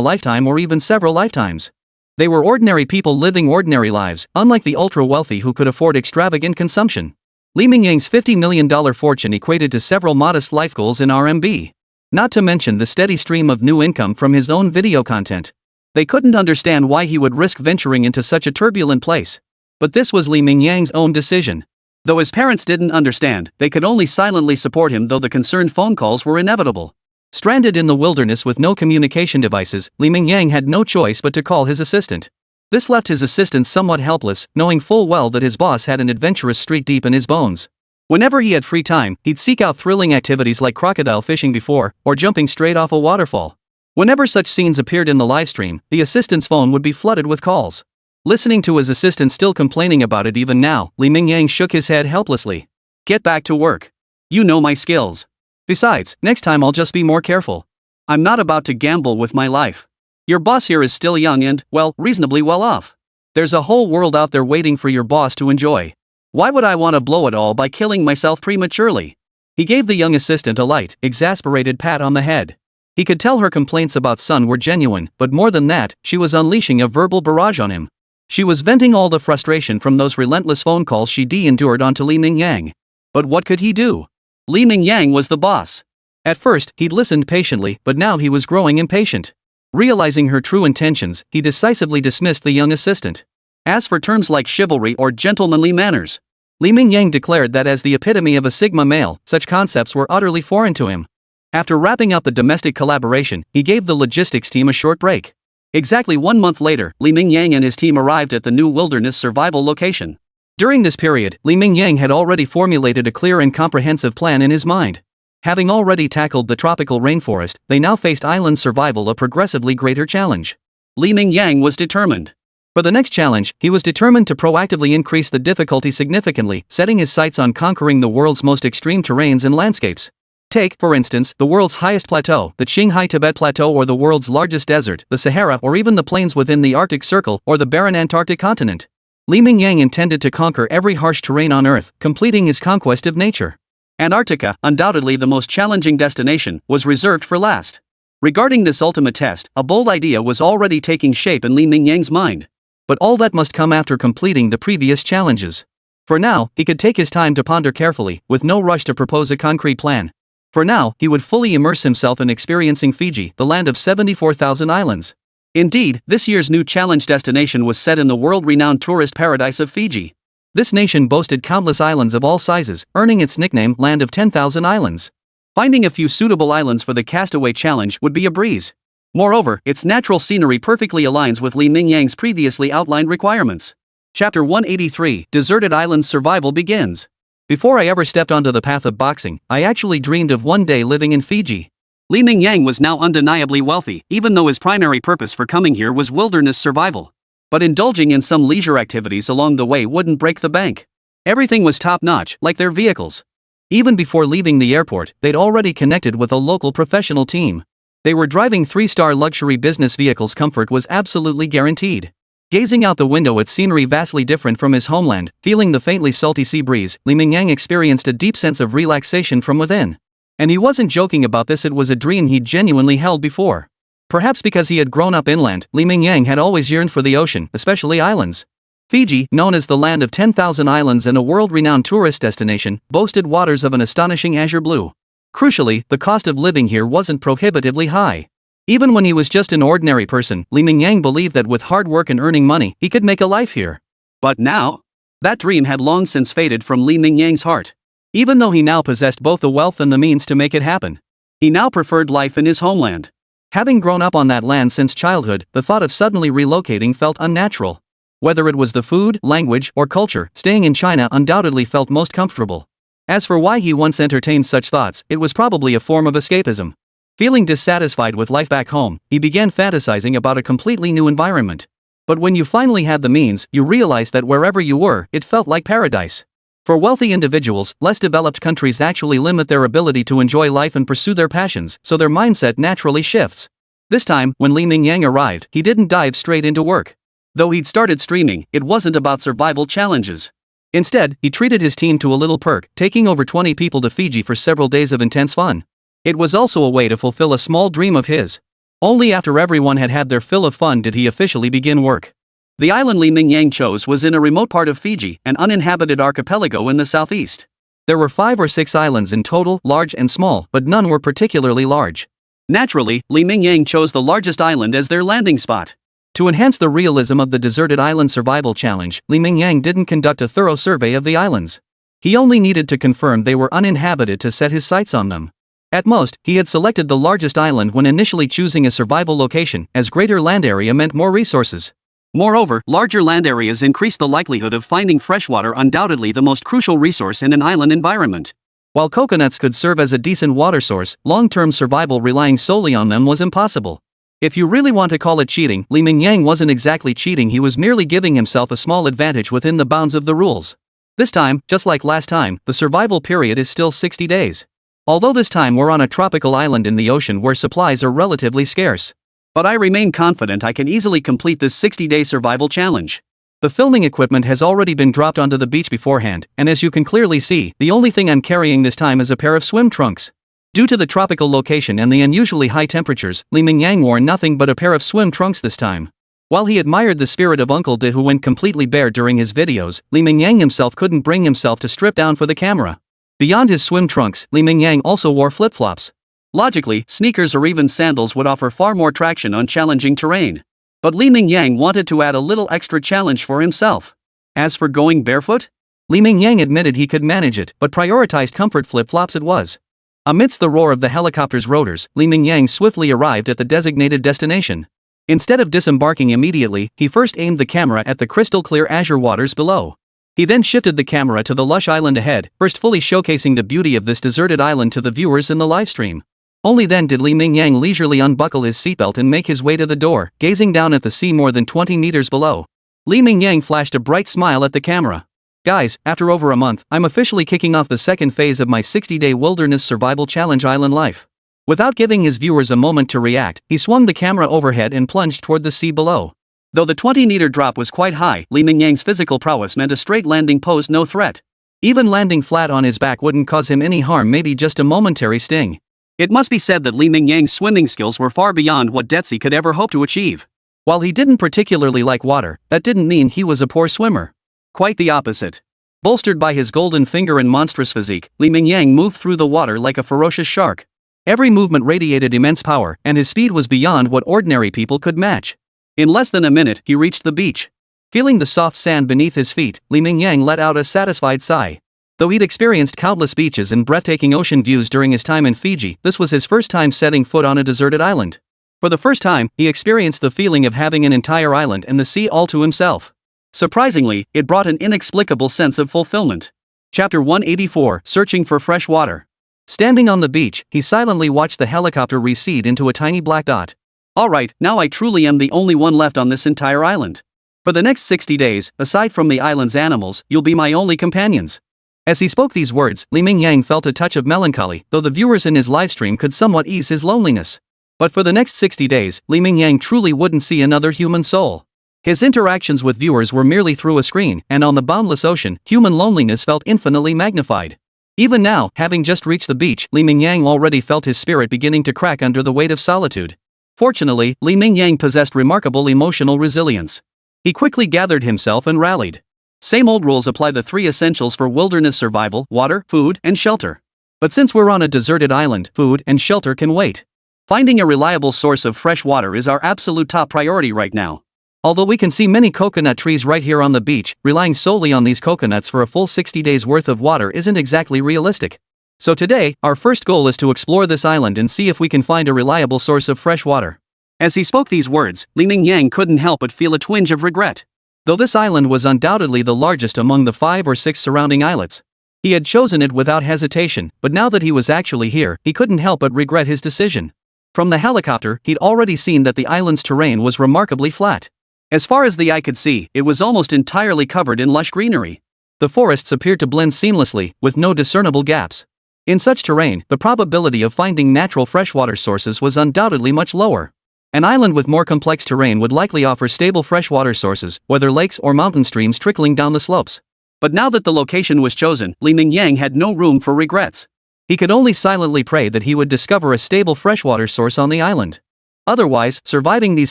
lifetime or even several lifetimes. They were ordinary people living ordinary lives, unlike the ultra-wealthy who could afford extravagant consumption. Li Mingyang's $50 million fortune equated to several modest life goals in RMB. Not to mention the steady stream of new income from his own video content. They couldn't understand why he would risk venturing into such a turbulent place. But this was Li Mingyang's own decision. Though his parents didn't understand, they could only silently support him, though the concerned phone calls were inevitable. Stranded in the wilderness with no communication devices, Li Mingyang had no choice but to call his assistant. This left his assistant somewhat helpless, knowing full well that his boss had an adventurous streak deep in his bones. Whenever he had free time, he'd seek out thrilling activities like crocodile fishing before, or jumping straight off a waterfall. Whenever such scenes appeared in the livestream, the assistant's phone would be flooded with calls. Listening to his assistant still complaining about it even now, Li Mingyang shook his head helplessly. Get back to work. You know my skills. Besides, next time I'll just be more careful. I'm not about to gamble with my life. Your boss here is still young and, well, reasonably well off. There's a whole world out there waiting for your boss to enjoy. Why would I want to blow it all by killing myself prematurely? He gave the young assistant a light, exasperated pat on the head. He could tell her complaints about Sun were genuine, but more than that, she was unleashing a verbal barrage on him. She was venting all the frustration from those relentless phone calls she endured onto Li Mingyang. But what could he do? Li Mingyang was the boss. At first, he'd listened patiently, but now he was growing impatient. Realizing her true intentions, he decisively dismissed the young assistant. As for terms like chivalry or gentlemanly manners, Li Mingyang declared that as the epitome of a Sigma male, such concepts were utterly foreign to him. After wrapping up the domestic collaboration, he gave the logistics team a short break. Exactly 1 month later, Li Mingyang and his team arrived at the new wilderness survival location. During this period, Li Mingyang had already formulated a clear and comprehensive plan in his mind. Having already tackled the tropical rainforest, they now faced island survival, a progressively greater challenge. Li Mingyang was determined. For the next challenge, he was determined to proactively increase the difficulty significantly, setting his sights on conquering the world's most extreme terrains and landscapes. Take, for instance, the world's highest plateau, the Qinghai Tibet Plateau, or the world's largest desert, the Sahara, or even the plains within the Arctic Circle, or the barren Antarctic continent. Li Mingyang intended to conquer every harsh terrain on Earth, completing his conquest of nature. Antarctica, undoubtedly the most challenging destination, was reserved for last. Regarding this ultimate test, a bold idea was already taking shape in Li Mingyang's mind. But all that must come after completing the previous challenges. For now, he could take his time to ponder carefully, with no rush to propose a concrete plan. For now, he would fully immerse himself in experiencing Fiji, the land of 74,000 islands. Indeed, this year's new challenge destination was set in the world-renowned tourist paradise of Fiji. This nation boasted countless islands of all sizes, earning its nickname, Land of 10,000 Islands. Finding a few suitable islands for the castaway challenge would be a breeze. Moreover, its natural scenery perfectly aligns with Li Mingyang's previously outlined requirements. Chapter 183, Deserted Islands Survival begins. Before I ever stepped onto the path of boxing, I actually dreamed of one day living in Fiji. Li Mingyang was now undeniably wealthy, even though his primary purpose for coming here was wilderness survival. But indulging in some leisure activities along the way wouldn't break the bank. Everything was top-notch, like their vehicles. Even before leaving the airport, they'd already connected with a local professional team. They were driving 3-star luxury business vehicles. Comfort was absolutely guaranteed. Gazing out the window at scenery vastly different from his homeland, feeling the faintly salty sea breeze, Li Mingyang experienced a deep sense of relaxation from within. And he wasn't joking about this, it was a dream he'd genuinely held before. Perhaps because he had grown up inland, Li Mingyang had always yearned for the ocean, especially islands. Fiji, known as the land of 10,000 islands and a world-renowned tourist destination, boasted waters of an astonishing azure blue. Crucially, the cost of living here wasn't prohibitively high. Even when he was just an ordinary person, Li Mingyang believed that with hard work and earning money, he could make a life here. But now? That dream had long since faded from Li Mingyang's heart. Even though he now possessed both the wealth and the means to make it happen, he now preferred life in his homeland. Having grown up on that land since childhood, the thought of suddenly relocating felt unnatural. Whether it was the food, language, or culture, staying in China undoubtedly felt most comfortable. As for why he once entertained such thoughts, it was probably a form of escapism. Feeling dissatisfied with life back home, he began fantasizing about a completely new environment. But when you finally had the means, you realized that wherever you were, it felt like paradise. For wealthy individuals, less developed countries actually limit their ability to enjoy life and pursue their passions, so their mindset naturally shifts. This time, when Li Mingyang arrived, he didn't dive straight into work. Though he'd started streaming, it wasn't about survival challenges. Instead, he treated his team to a little perk, taking over 20 people to Fiji for several days of intense fun. It was also a way to fulfill a small dream of his. Only after everyone had had their fill of fun did he officially begin work. The island Li Mingyang chose was in a remote part of Fiji, an uninhabited archipelago in the southeast. There were 5 or 6 islands in total, large and small, but none were particularly large. Naturally, Li Mingyang chose the largest island as their landing spot. To enhance the realism of the Deserted Island Survival Challenge, Li Mingyang didn't conduct a thorough survey of the islands. He only needed to confirm they were uninhabited to set his sights on them. At most, he had selected the largest island when initially choosing a survival location, as greater land area meant more resources. Moreover, larger land areas increased the likelihood of finding freshwater, undoubtedly the most crucial resource in an island environment. While coconuts could serve as a decent water source, long-term survival relying solely on them was impossible. If you really want to call it cheating, Li Mingyang wasn't exactly cheating, he was merely giving himself a small advantage within the bounds of the rules. This time, just like last time, the survival period is still 60 days. Although this time we're on a tropical island in the ocean where supplies are relatively scarce. But I remain confident I can easily complete this 60-day survival challenge. The filming equipment has already been dropped onto the beach beforehand, and as you can clearly see, the only thing I'm carrying this time is a pair of swim trunks. Due to the tropical location and the unusually high temperatures, Li Mingyang wore nothing but a pair of swim trunks this time. While he admired the spirit of Uncle De who went completely bare during his videos, Li Mingyang himself couldn't bring himself to strip down for the camera. Beyond his swim trunks, Li Mingyang also wore flip-flops. Logically, sneakers or even sandals would offer far more traction on challenging terrain. But Li Mingyang wanted to add a little extra challenge for himself. As for going barefoot? Li Mingyang admitted he could manage it, but prioritized comfort flip-flops it was. Amidst the roar of the helicopter's rotors, Li Mingyang swiftly arrived at the designated destination. Instead of disembarking immediately, he first aimed the camera at the crystal-clear azure waters below. He then shifted the camera to the lush island ahead, first fully showcasing the beauty of this deserted island to the viewers in the livestream. Only then did Li Mingyang leisurely unbuckle his seatbelt and make his way to the door, gazing down at the sea more than 20 meters below. Li Mingyang flashed a bright smile at the camera. Guys, after over a month, I'm officially kicking off the second phase of my 60-day wilderness survival challenge island life. Without giving his viewers a moment to react, he swung the camera overhead and plunged toward the sea below. Though the 20-meter drop was quite high, Li Mingyang's physical prowess meant a straight landing posed no threat. Even landing flat on his back wouldn't cause him any harm, maybe just a momentary sting. It must be said that Li Mingyang's swimming skills were far beyond what Detzi could ever hope to achieve. While he didn't particularly like water, that didn't mean he was a poor swimmer. Quite the opposite. Bolstered by his golden finger and monstrous physique, Li Mingyang moved through the water like a ferocious shark. Every movement radiated immense power, and his speed was beyond what ordinary people could match. In less than a minute, he reached the beach. Feeling the soft sand beneath his feet, Li Mingyang let out a satisfied sigh. Though he'd experienced countless beaches and breathtaking ocean views during his time in Fiji, this was his first time setting foot on a deserted island. For the first time, he experienced the feeling of having an entire island and the sea all to himself. Surprisingly, it brought an inexplicable sense of fulfillment. Chapter 184, Searching for Fresh Water. Standing on the beach, he silently watched the helicopter recede into a tiny black dot. Alright, now I truly am the only one left on this entire island. For the next 60 days, aside from the island's animals, you'll be my only companions. As he spoke these words, Li Mingyang felt a touch of melancholy, though the viewers in his livestream could somewhat ease his loneliness. But for the next 60 days, Li Mingyang truly wouldn't see another human soul. His interactions with viewers were merely through a screen, and on the boundless ocean, human loneliness felt infinitely magnified. Even now, having just reached the beach, Li Mingyang already felt his spirit beginning to crack under the weight of solitude. Fortunately, Li Mingyang possessed remarkable emotional resilience. He quickly gathered himself and rallied. Same old rules apply: the three essentials for wilderness survival: water, food, and shelter. But since we're on a deserted island, food and shelter can wait. Finding a reliable source of fresh water is our absolute top priority right now. Although we can see many coconut trees right here on the beach, relying solely on these coconuts for a full 60 days worth of water isn't exactly realistic. So today, our first goal is to explore this island and see if we can find a reliable source of fresh water. As he spoke these words, Li Mingyang couldn't help but feel a twinge of regret. Though this island was undoubtedly the largest among the 5 or 6 surrounding islets, he had chosen it without hesitation, but now that he was actually here, he couldn't help but regret his decision. From the helicopter, he'd already seen that the island's terrain was remarkably flat. As far as the eye could see, it was almost entirely covered in lush greenery. The forests appeared to blend seamlessly, with no discernible gaps. In such terrain, the probability of finding natural freshwater sources was undoubtedly much lower. An island with more complex terrain would likely offer stable freshwater sources, whether lakes or mountain streams trickling down the slopes. But now that the location was chosen, Li Mingyang had no room for regrets. He could only silently pray that he would discover a stable freshwater source on the island. Otherwise, surviving these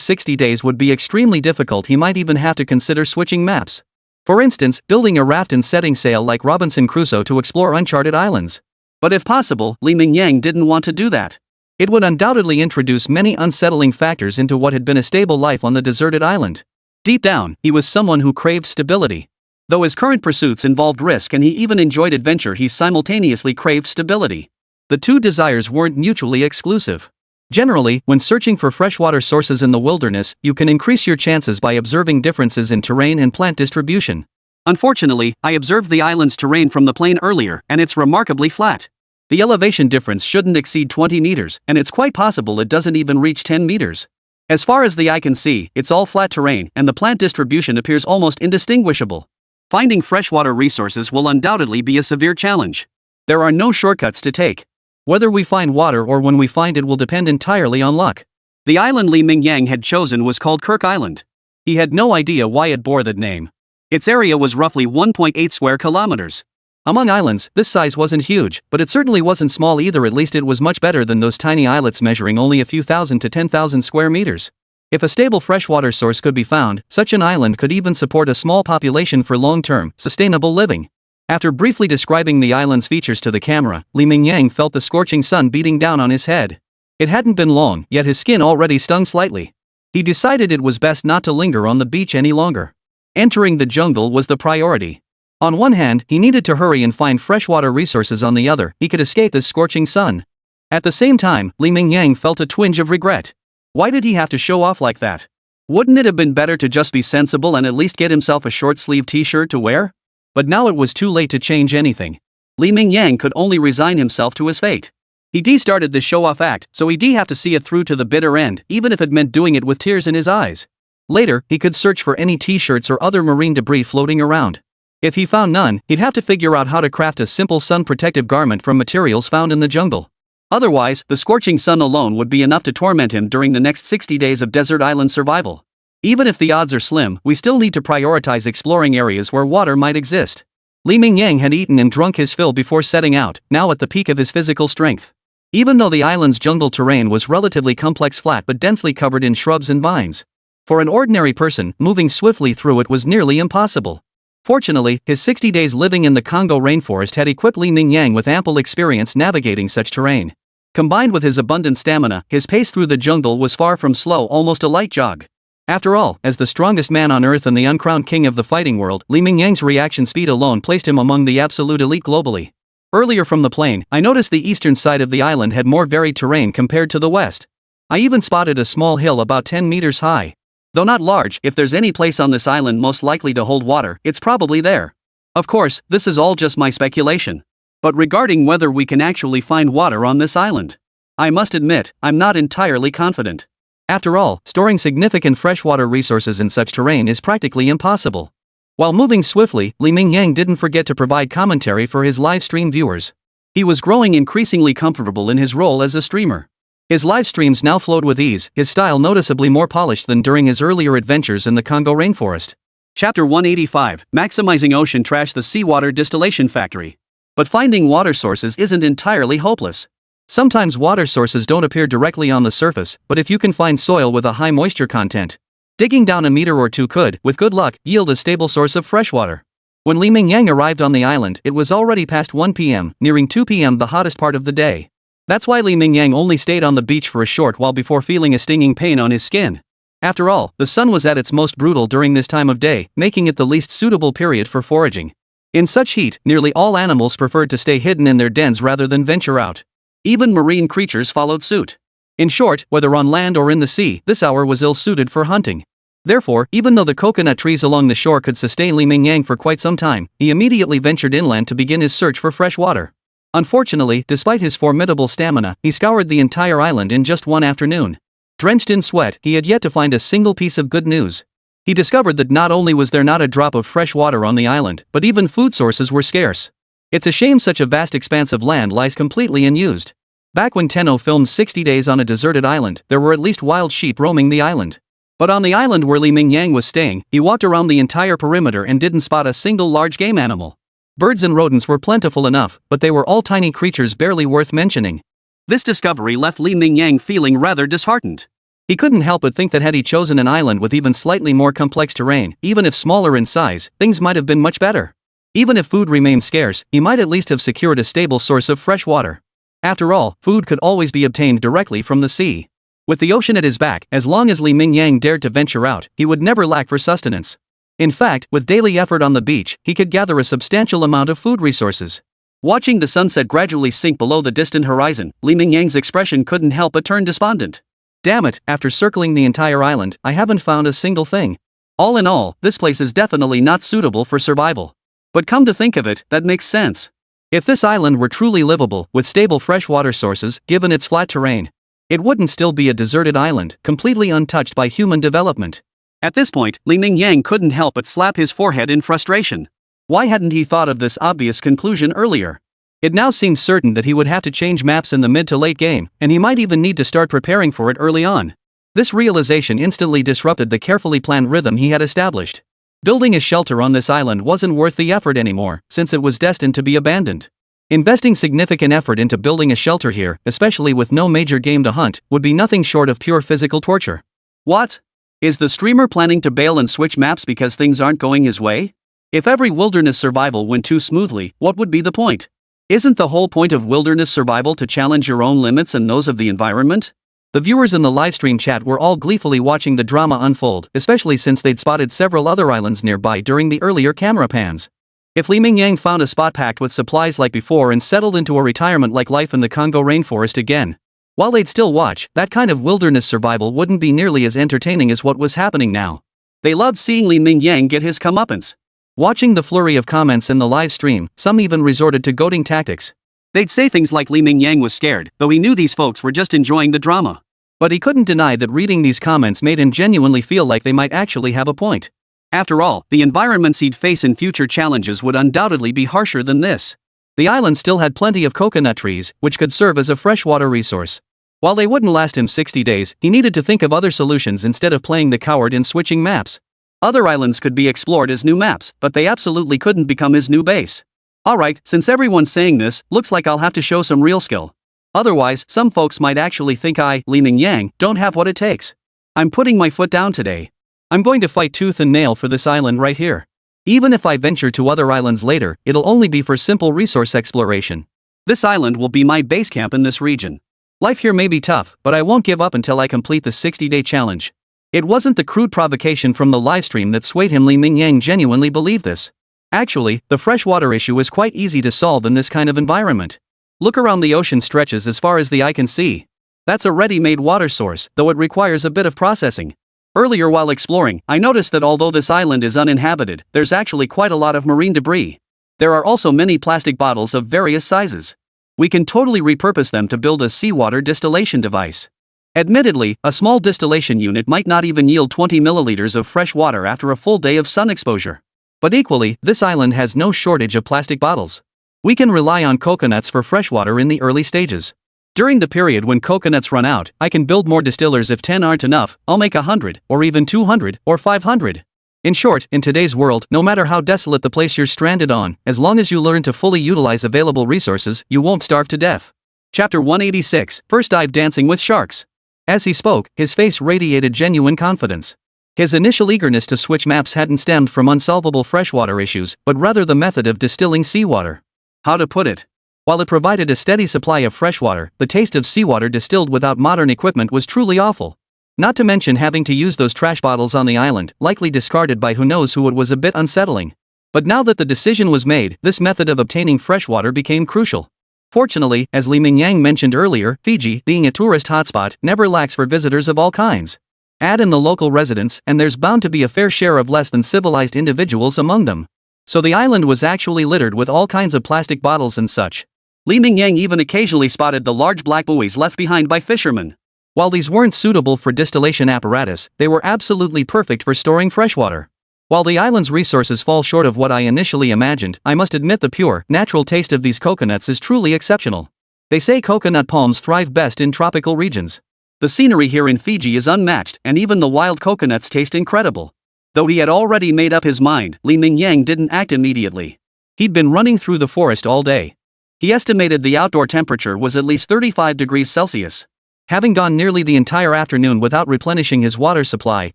60 days would be extremely difficult. He might even have to consider switching maps. For instance, building a raft and setting sail like Robinson Crusoe to explore uncharted islands. But if possible, Li Mingyang didn't want to do that. It would undoubtedly introduce many unsettling factors into what had been a stable life on the deserted island. Deep down, he was someone who craved stability. Though his current pursuits involved risk and he even enjoyed adventure, he simultaneously craved stability. The two desires weren't mutually exclusive. Generally, when searching for freshwater sources in the wilderness, you can increase your chances by observing differences in terrain and plant distribution. Unfortunately, I observed the island's terrain from the plane earlier, and it's remarkably flat. The elevation difference shouldn't exceed 20 meters, and it's quite possible it doesn't even reach 10 meters. As far as the eye can see, it's all flat terrain, and the plant distribution appears almost indistinguishable. Finding freshwater resources will undoubtedly be a severe challenge. There are no shortcuts to take. Whether we find water or when we find it will depend entirely on luck. The island Li Mingyang had chosen was called Kirk Island. He had no idea why it bore that name. Its area was roughly 1.8 square kilometers. Among islands, this size wasn't huge, but it certainly wasn't small either. At least it was much better than those tiny islets measuring only a few thousand to 10,000 square meters. If a stable freshwater source could be found, such an island could even support a small population for long-term, sustainable living. After briefly describing the island's features to the camera, Mingyang felt the scorching sun beating down on his head. It hadn't been long, yet his skin already stung slightly. He decided it was best not to linger on the beach any longer. Entering the jungle was the priority. On one hand, he needed to hurry and find freshwater resources. On the other, he could escape this scorching sun. At the same time, Mingyang felt a twinge of regret. Why did he have to show off like that? Wouldn't it have been better to just be sensible and at least get himself a short-sleeved t-shirt to wear? But now it was too late to change anything. Mingyang could only resign himself to his fate. He started the show-off act, so he'd have to see it through to the bitter end, even if it meant doing it with tears in his eyes. Later, he could search for any t-shirts or other marine debris floating around. If he found none, he'd have to figure out how to craft a simple sun-protective garment from materials found in the jungle. Otherwise, the scorching sun alone would be enough to torment him during the next 60 days of desert island survival. Even if the odds are slim, we still need to prioritize exploring areas where water might exist. Mingyang had eaten and drunk his fill before setting out, now at the peak of his physical strength. Even though the island's jungle terrain was relatively complex, flat but densely covered in shrubs and vines. For an ordinary person, moving swiftly through it was nearly impossible. Fortunately, his 60 days living in the Congo rainforest had equipped Mingyang with ample experience navigating such terrain. Combined with his abundant stamina, his pace through the jungle was far from slow, almost a light jog. After all, as the strongest man on Earth and the uncrowned king of the fighting world, Mingyang's reaction speed alone placed him among the absolute elite globally. Earlier from the plane, I noticed the eastern side of the island had more varied terrain compared to the west. I even spotted a small hill about 10 meters high. Though not large, if there's any place on this island most likely to hold water, it's probably there. Of course, this is all just my speculation. But regarding whether we can actually find water on this island, I must admit, I'm not entirely confident. After all, storing significant freshwater resources in such terrain is practically impossible. While moving swiftly, Mingyang didn't forget to provide commentary for his live stream viewers. He was growing increasingly comfortable in his role as a streamer. His live streams now flowed with ease, his style noticeably more polished than during his earlier adventures in the Congo rainforest. Chapter 185, Maximizing Ocean Trash, the Seawater Distillation Factory. But finding water sources isn't entirely hopeless. Sometimes water sources don't appear directly on the surface, but if you can find soil with a high moisture content, digging down a meter or two could, with good luck, yield a stable source of freshwater. When Mingyang arrived on the island, it was already past 1 p.m., nearing 2 p.m., the hottest part of the day. That's why Mingyang only stayed on the beach for a short while before feeling a stinging pain on his skin. After all, the sun was at its most brutal during this time of day, making it the least suitable period for foraging. In such heat, nearly all animals preferred to stay hidden in their dens rather than venture out. Even marine creatures followed suit. In short, whether on land or in the sea, this hour was ill-suited for hunting. Therefore, even though the coconut trees along the shore could sustain Mingyang for quite some time, he immediately ventured inland to begin his search for fresh water. Unfortunately, despite his formidable stamina, he scoured the entire island in just one afternoon. Drenched in sweat, he had yet to find a single piece of good news. He discovered that not only was there not a drop of fresh water on the island, but even food sources were scarce. It's a shame such a vast expanse of land lies completely unused. Back when Tenno filmed 60 Days on a Deserted Island, there were at least wild sheep roaming the island. But on the island where Mingyang was staying, he walked around the entire perimeter and didn't spot a single large game animal. Birds and rodents were plentiful enough, but they were all tiny creatures barely worth mentioning. This discovery left Mingyang feeling rather disheartened. He couldn't help but think that had he chosen an island with even slightly more complex terrain, even if smaller in size, things might have been much better. Even if food remained scarce, he might at least have secured a stable source of fresh water. After all, food could always be obtained directly from the sea. With the ocean at his back, as long as Mingyang dared to venture out, he would never lack for sustenance. In fact, with daily effort on the beach, he could gather a substantial amount of food resources. Watching the sunset gradually sink below the distant horizon, Mingyang's expression couldn't help but turn despondent. Damn it, after circling the entire island, I haven't found a single thing. All in all, this place is definitely not suitable for survival. But come to think of it, that makes sense. If this island were truly livable, with stable freshwater sources, given its flat terrain, it wouldn't still be a deserted island, completely untouched by human development. At this point, Mingyang couldn't help but slap his forehead in frustration. Why hadn't he thought of this obvious conclusion earlier? It now seemed certain that he would have to change maps in the mid to late game, and he might even need to start preparing for it early on. This realization instantly disrupted the carefully planned rhythm he had established. Building a shelter on this island wasn't worth the effort anymore, since it was destined to be abandoned. Investing significant effort into building a shelter here, especially with no major game to hunt, would be nothing short of pure physical torture. What? Is the streamer planning to bail and switch maps because things aren't going his way? If every wilderness survival went too smoothly, what would be the point? Isn't the whole point of wilderness survival to challenge your own limits and those of the environment? The viewers in the livestream chat were all gleefully watching the drama unfold, especially since they'd spotted several other islands nearby during the earlier camera pans. If Li Mingyang found a spot packed with supplies like before and settled into a retirement-like life in the Congo rainforest again, while they'd still watch, that kind of wilderness survival wouldn't be nearly as entertaining as what was happening now. They loved seeing Li Mingyang get his comeuppance. Watching the flurry of comments in the live stream, some even resorted to goading tactics. They'd say things like Li Mingyang was scared, though he knew these folks were just enjoying the drama. But he couldn't deny that reading these comments made him genuinely feel like they might actually have a point. After all, the environments he'd face in future challenges would undoubtedly be harsher than this. The island still had plenty of coconut trees, which could serve as a freshwater resource. While they wouldn't last him 60 days, he needed to think of other solutions instead of playing the coward in switching maps. Other islands could be explored as new maps, but they absolutely couldn't become his new base. Alright, since everyone's saying this, looks like I'll have to show some real skill. Otherwise, some folks might actually think I, Li Mingyang, don't have what it takes. I'm putting my foot down today. I'm going to fight tooth and nail for this island right here. Even if I venture to other islands later, it'll only be for simple resource exploration. This island will be my base camp in this region. Life here may be tough, but I won't give up until I complete the 60-day challenge. It wasn't the crude provocation from the livestream that swayed him. Li Mingyang genuinely believed this. Actually, the freshwater issue is quite easy to solve in this kind of environment. Look around, the ocean stretches as far as the eye can see. That's a ready-made water source, though it requires a bit of processing. Earlier while exploring, I noticed that although this island is uninhabited, there's actually quite a lot of marine debris. There are also many plastic bottles of various sizes. We can totally repurpose them to build a seawater distillation device. Admittedly, a small distillation unit might not even yield 20 milliliters of fresh water after a full day of sun exposure. But equally, this island has no shortage of plastic bottles. We can rely on coconuts for freshwater in the early stages. During the period when coconuts run out, I can build more distillers. If 10 aren't enough, I'll make 100, or even 200, or 500. In short, in today's world, no matter how desolate the place you're stranded on, as long as you learn to fully utilize available resources, you won't starve to death. Chapter 186, First Dive Dancing with Sharks. As he spoke, his face radiated genuine confidence. His initial eagerness to switch maps hadn't stemmed from unsolvable freshwater issues, but rather the method of distilling seawater. How to put it? While it provided a steady supply of freshwater, the taste of seawater distilled without modern equipment was truly awful. Not to mention having to use those trash bottles on the island, likely discarded by who knows who, it was a bit unsettling. But now that the decision was made, this method of obtaining freshwater became crucial. Fortunately, as Li Mingyang mentioned earlier, Fiji, being a tourist hotspot, never lacks for visitors of all kinds. Add in the local residents, and there's bound to be a fair share of less than civilized individuals among them. So the island was actually littered with all kinds of plastic bottles and such. Li Mingyang even occasionally spotted the large black buoys left behind by fishermen. While these weren't suitable for distillation apparatus, they were absolutely perfect for storing freshwater. While the island's resources fall short of what I initially imagined, I must admit the pure, natural taste of these coconuts is truly exceptional. They say coconut palms thrive best in tropical regions. The scenery here in Fiji is unmatched, and even the wild coconuts taste incredible. Though he had already made up his mind, Li Mingyang didn't act immediately. He'd been running through the forest all day. He estimated the outdoor temperature was at least 35 degrees Celsius. Having gone nearly the entire afternoon without replenishing his water supply,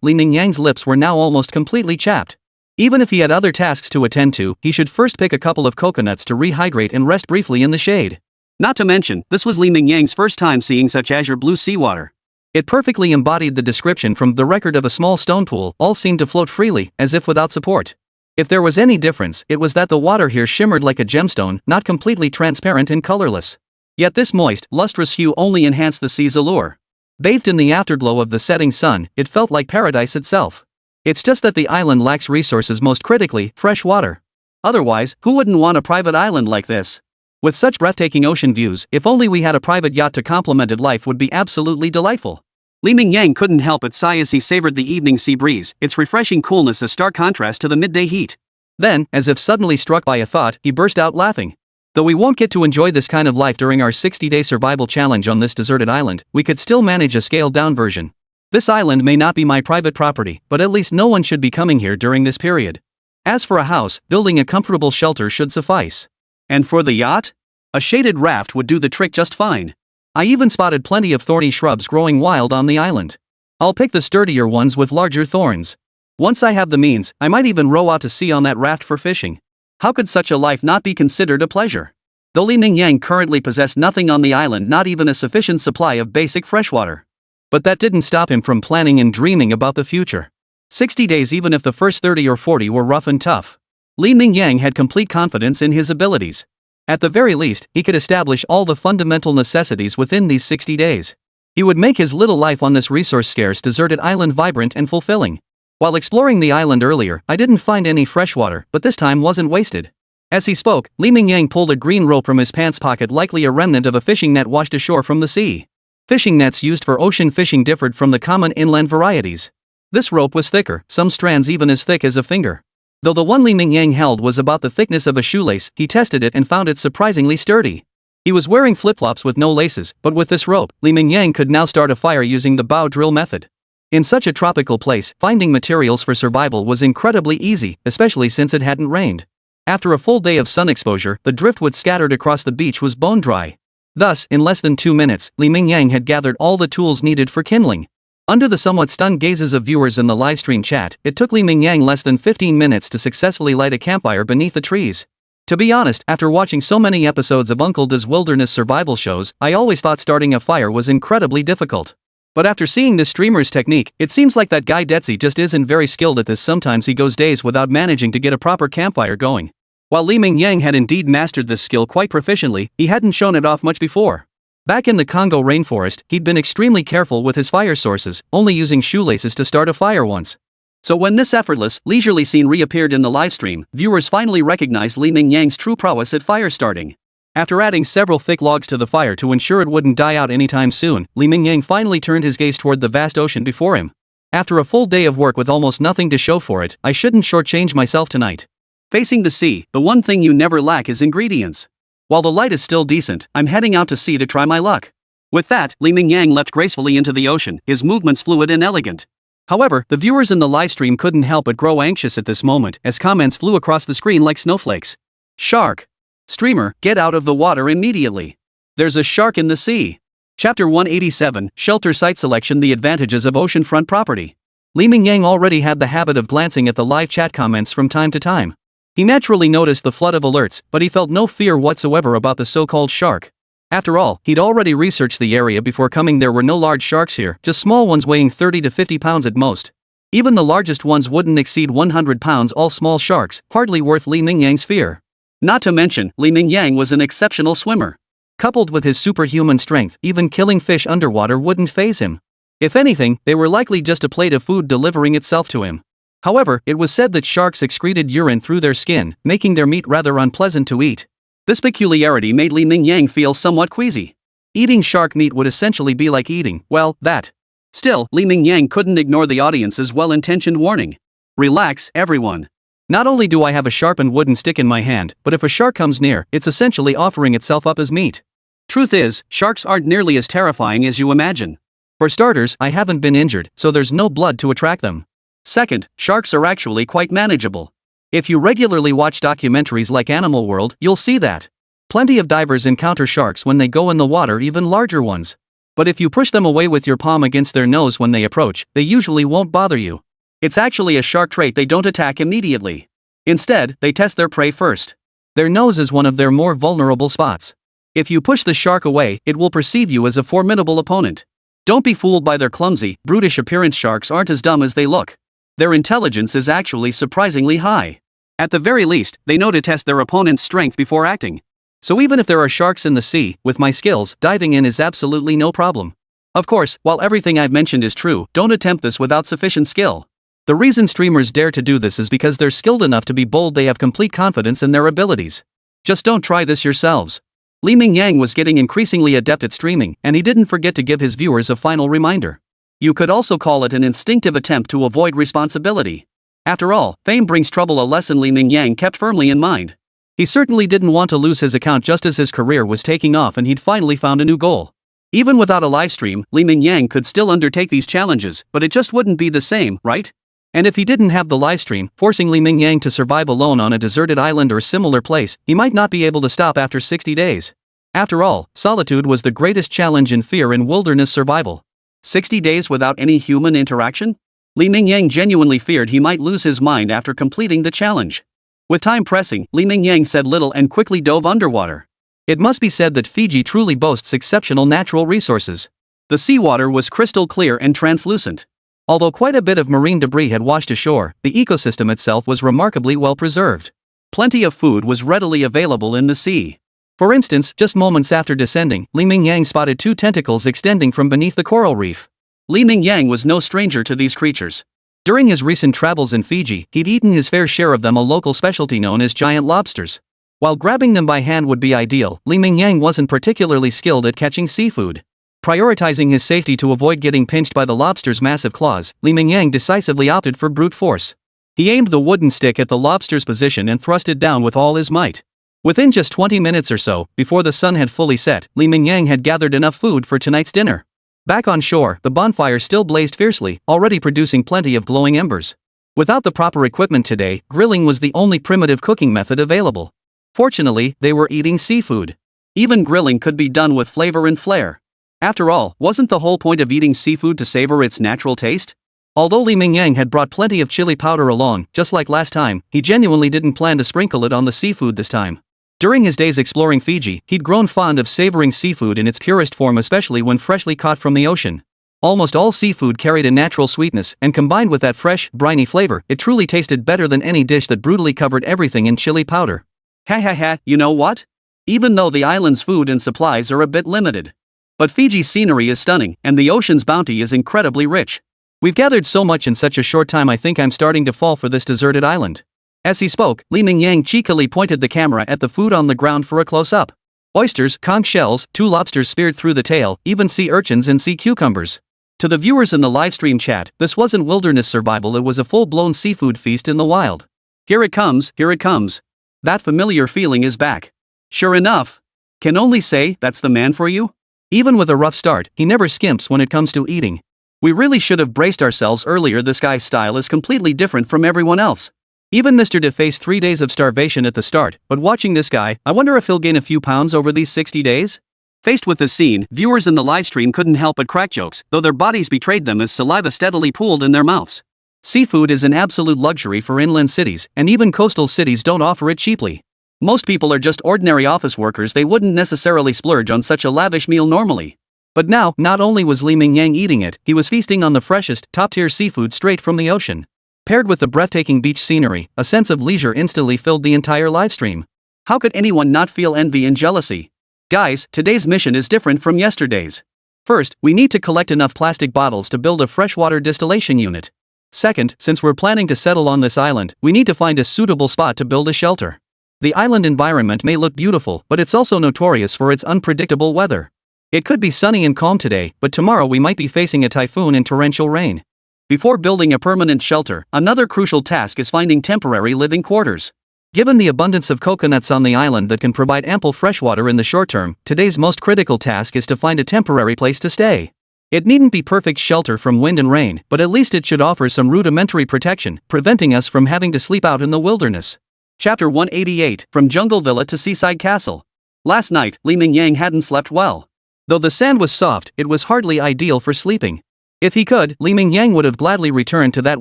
Li Mingyang's lips were now almost completely chapped. Even if he had other tasks to attend to, he should first pick a couple of coconuts to rehydrate and rest briefly in the shade. Not to mention, this was Li Mingyang's first time seeing such azure blue seawater. It perfectly embodied the description from the record of a small stone pool. All seemed to float freely, as if without support. If there was any difference, it was that the water here shimmered like a gemstone, not completely transparent and colorless. Yet this moist, lustrous hue only enhanced the sea's allure. Bathed in the afterglow of the setting sun, it felt like paradise itself. It's just that the island lacks resources, most critically, fresh water. Otherwise, who wouldn't want a private island like this? With such breathtaking ocean views, if only we had a private yacht to complement it, life would be absolutely delightful. Li Mingyang couldn't help but sigh as he savored the evening sea breeze, its refreshing coolness a stark contrast to the midday heat. Then, as if suddenly struck by a thought, he burst out laughing. Though we won't get to enjoy this kind of life during our 60-day survival challenge on this deserted island, we could still manage a scaled-down version. This island may not be my private property, but at least no one should be coming here during this period. As for a house, building a comfortable shelter should suffice. And for the yacht? A shaded raft would do the trick just fine. I even spotted plenty of thorny shrubs growing wild on the island. I'll pick the sturdier ones with larger thorns. Once I have the means, I might even row out to sea on that raft for fishing. How could such a life not be considered a pleasure? Though Li Mingyang currently possessed nothing on the island, not even a sufficient supply of basic freshwater. But that didn't stop him from planning and dreaming about the future. 60 days, even if the first 30 or 40 were rough and tough. Li Mingyang had complete confidence in his abilities. At the very least, he could establish all the fundamental necessities within these 60 days. He would make his little life on this resource-scarce deserted island vibrant and fulfilling. While exploring the island earlier, I didn't find any freshwater, but this time wasn't wasted. As he spoke, Li Mingyang pulled a green rope from his pants pocket, likely a remnant of a fishing net washed ashore from the sea. Fishing nets used for ocean fishing differed from the common inland varieties. This rope was thicker, some strands even as thick as a finger. Though the one Li Mingyang held was about the thickness of a shoelace, he tested it and found it surprisingly sturdy. He was wearing flip-flops with no laces, but with this rope, Li Mingyang could now start a fire using the bow drill method. In such a tropical place, finding materials for survival was incredibly easy, especially since it hadn't rained. After a full day of sun exposure, the driftwood scattered across the beach was bone dry. Thus, in less than 2 minutes, Li Mingyang had gathered all the tools needed for kindling. Under the somewhat stunned gazes of viewers in the livestream chat, it took Li Mingyang less than 15 minutes to successfully light a campfire beneath the trees. To be honest, after watching so many episodes of Uncle D's wilderness survival shows, I always thought starting a fire was incredibly difficult. But after seeing this streamer's technique, it seems like that guy Detsy just isn't very skilled at this. Sometimes he goes days without managing to get a proper campfire going. While Li Mingyang had indeed mastered this skill quite proficiently, he hadn't shown it off much before. Back in the Congo rainforest, he'd been extremely careful with his fire sources, only using shoelaces to start a fire once. So when this effortless, leisurely scene reappeared in the livestream, viewers finally recognized Li Mingyang's true prowess at fire starting. After adding several thick logs to the fire to ensure it wouldn't die out anytime soon, Li Mingyang finally turned his gaze toward the vast ocean before him. After a full day of work with almost nothing to show for it, I shouldn't shortchange myself tonight. Facing the sea, the one thing you never lack is ingredients. While the light is still decent, I'm heading out to sea to try my luck. With that, Li Mingyang leapt gracefully into the ocean, his movements fluid and elegant. However, the viewers in the livestream couldn't help but grow anxious at this moment, as comments flew across the screen like snowflakes. Shark. Streamer, get out of the water immediately. There's a shark in the sea. Chapter 187, Shelter Site Selection: The Advantages of Oceanfront Property. Li Mingyang already had the habit of glancing at the live chat comments from time to time. He naturally noticed the flood of alerts, but he felt no fear whatsoever about the so-called shark. After all, he'd already researched the area before coming. There were no large sharks here, just small ones weighing 30 to 50 pounds at most. Even the largest ones wouldn't exceed 100 pounds, all small sharks, hardly worth Li Mingyang's fear. Not to mention, Li Mingyang was an exceptional swimmer. Coupled with his superhuman strength, even killing fish underwater wouldn't faze him. If anything, they were likely just a plate of food delivering itself to him. However, it was said that sharks excreted urine through their skin, making their meat rather unpleasant to eat. This peculiarity made Li Mingyang feel somewhat queasy. Eating shark meat would essentially be like eating, well, that. Still, Li Mingyang couldn't ignore the audience's well-intentioned warning. Relax, everyone. Not only do I have a sharpened wooden stick in my hand, but if a shark comes near, it's essentially offering itself up as meat. Truth is, sharks aren't nearly as terrifying as you imagine. For starters, I haven't been injured, so there's no blood to attract them. Second, sharks are actually quite manageable. If you regularly watch documentaries like Animal World, you'll see that. Plenty of divers encounter sharks when they go in the water, even larger ones. But if you push them away with your palm against their nose when they approach, they usually won't bother you. It's actually a shark trait: they don't attack immediately. Instead, they test their prey first. Their nose is one of their more vulnerable spots. If you push the shark away, it will perceive you as a formidable opponent. Don't be fooled by their clumsy, brutish appearance. Sharks aren't as dumb as they look. Their intelligence is actually surprisingly high. At the very least, they know to test their opponent's strength before acting. So even if there are sharks in the sea, with my skills, diving in is absolutely no problem. Of course, while everything I've mentioned is true, don't attempt this without sufficient skill. The reason streamers dare to do this is because they're skilled enough to be bold. They have complete confidence in their abilities. Just don't try this yourselves. Li Mingyang was getting increasingly adept at streaming, and he didn't forget to give his viewers a final reminder. You could also call it an instinctive attempt to avoid responsibility. After all, fame brings trouble, a lesson Li Mingyang kept firmly in mind. He certainly didn't want to lose his account just as his career was taking off and he'd finally found a new goal. Even without a livestream, Li Mingyang could still undertake these challenges, but it just wouldn't be the same, right? And if he didn't have the livestream, forcing Li Mingyang to survive alone on a deserted island or similar place, he might not be able to stop after 60 days. After all, solitude was the greatest challenge in fear in wilderness survival. 60 days without any human interaction? Li Mingyang genuinely feared he might lose his mind after completing the challenge. With time pressing, Li Mingyang said little and quickly dove underwater. It must be said that Fiji truly boasts exceptional natural resources. The seawater was crystal clear and translucent. Although quite a bit of marine debris had washed ashore, the ecosystem itself was remarkably well preserved. Plenty of food was readily available in the sea. For instance, just moments after descending, Li Mingyang spotted 2 tentacles extending from beneath the coral reef. Li Mingyang was no stranger to these creatures. During his recent travels in Fiji, he'd eaten his fair share of them, a local specialty known as giant lobsters. While grabbing them by hand would be ideal, Li Mingyang wasn't particularly skilled at catching seafood. Prioritizing his safety to avoid getting pinched by the lobster's massive claws, Li Mingyang decisively opted for brute force. He aimed the wooden stick at the lobster's position and thrust it down with all his might. Within just 20 minutes or so, before the sun had fully set, Li Mingyang had gathered enough food for tonight's dinner. Back on shore, the bonfire still blazed fiercely, already producing plenty of glowing embers. Without the proper equipment today, grilling was the only primitive cooking method available. Fortunately, they were eating seafood. Even grilling could be done with flavor and flair. After all, wasn't the whole point of eating seafood to savor its natural taste? Although Li Mingyang had brought plenty of chili powder along, just like last time, he genuinely didn't plan to sprinkle it on the seafood this time. During his days exploring Fiji, he'd grown fond of savoring seafood in its purest form, especially when freshly caught from the ocean. Almost all seafood carried a natural sweetness, and combined with that fresh, briny flavor, it truly tasted better than any dish that brutally covered everything in chili powder. Ha ha ha, you know what? Even though the island's food and supplies are a bit limited. But Fiji's scenery is stunning, and the ocean's bounty is incredibly rich. We've gathered so much in such a short time, I think I'm starting to fall for this deserted island. As he spoke, Li Mingyang cheekily pointed the camera at the food on the ground for a close-up. Oysters, conch shells, 2 lobsters speared through the tail, even sea urchins and sea cucumbers. To the viewers in the livestream chat, this wasn't wilderness survival, it was a full-blown seafood feast in the wild. Here it comes, here it comes. That familiar feeling is back. Sure enough. Can only say, that's the man for you? Even with a rough start, he never skimps when it comes to eating. We really should have braced ourselves earlier. This guy's style is completely different from everyone else. Even Mr. De faced 3 days of starvation at the start, but watching this guy, I wonder if he'll gain a few pounds over these 60 days? Faced with this scene, viewers in the livestream couldn't help but crack jokes, though their bodies betrayed them as saliva steadily pooled in their mouths. Seafood is an absolute luxury for inland cities, and even coastal cities don't offer it cheaply. Most people are just ordinary office workers, they wouldn't necessarily splurge on such a lavish meal normally. But now, not only was Li Mingyang eating it, he was feasting on the freshest, top-tier seafood straight from the ocean. Paired with the breathtaking beach scenery, a sense of leisure instantly filled the entire livestream. How could anyone not feel envy and jealousy? Guys, today's mission is different from yesterday's. First, we need to collect enough plastic bottles to build a freshwater distillation unit. Second, since we're planning to settle on this island, we need to find a suitable spot to build a shelter. The island environment may look beautiful, but it's also notorious for its unpredictable weather. It could be sunny and calm today, but tomorrow we might be facing a typhoon and torrential rain. Before building a permanent shelter, another crucial task is finding temporary living quarters. Given the abundance of coconuts on the island that can provide ample freshwater in the short term, today's most critical task is to find a temporary place to stay. It needn't be perfect shelter from wind and rain, but at least it should offer some rudimentary protection, preventing us from having to sleep out in the wilderness. Chapter 188, From Jungle Villa to Seaside Castle. Last night, Li Mingyang hadn't slept well. Though the sand was soft, it was hardly ideal for sleeping. If he could, Li Mingyang would have gladly returned to that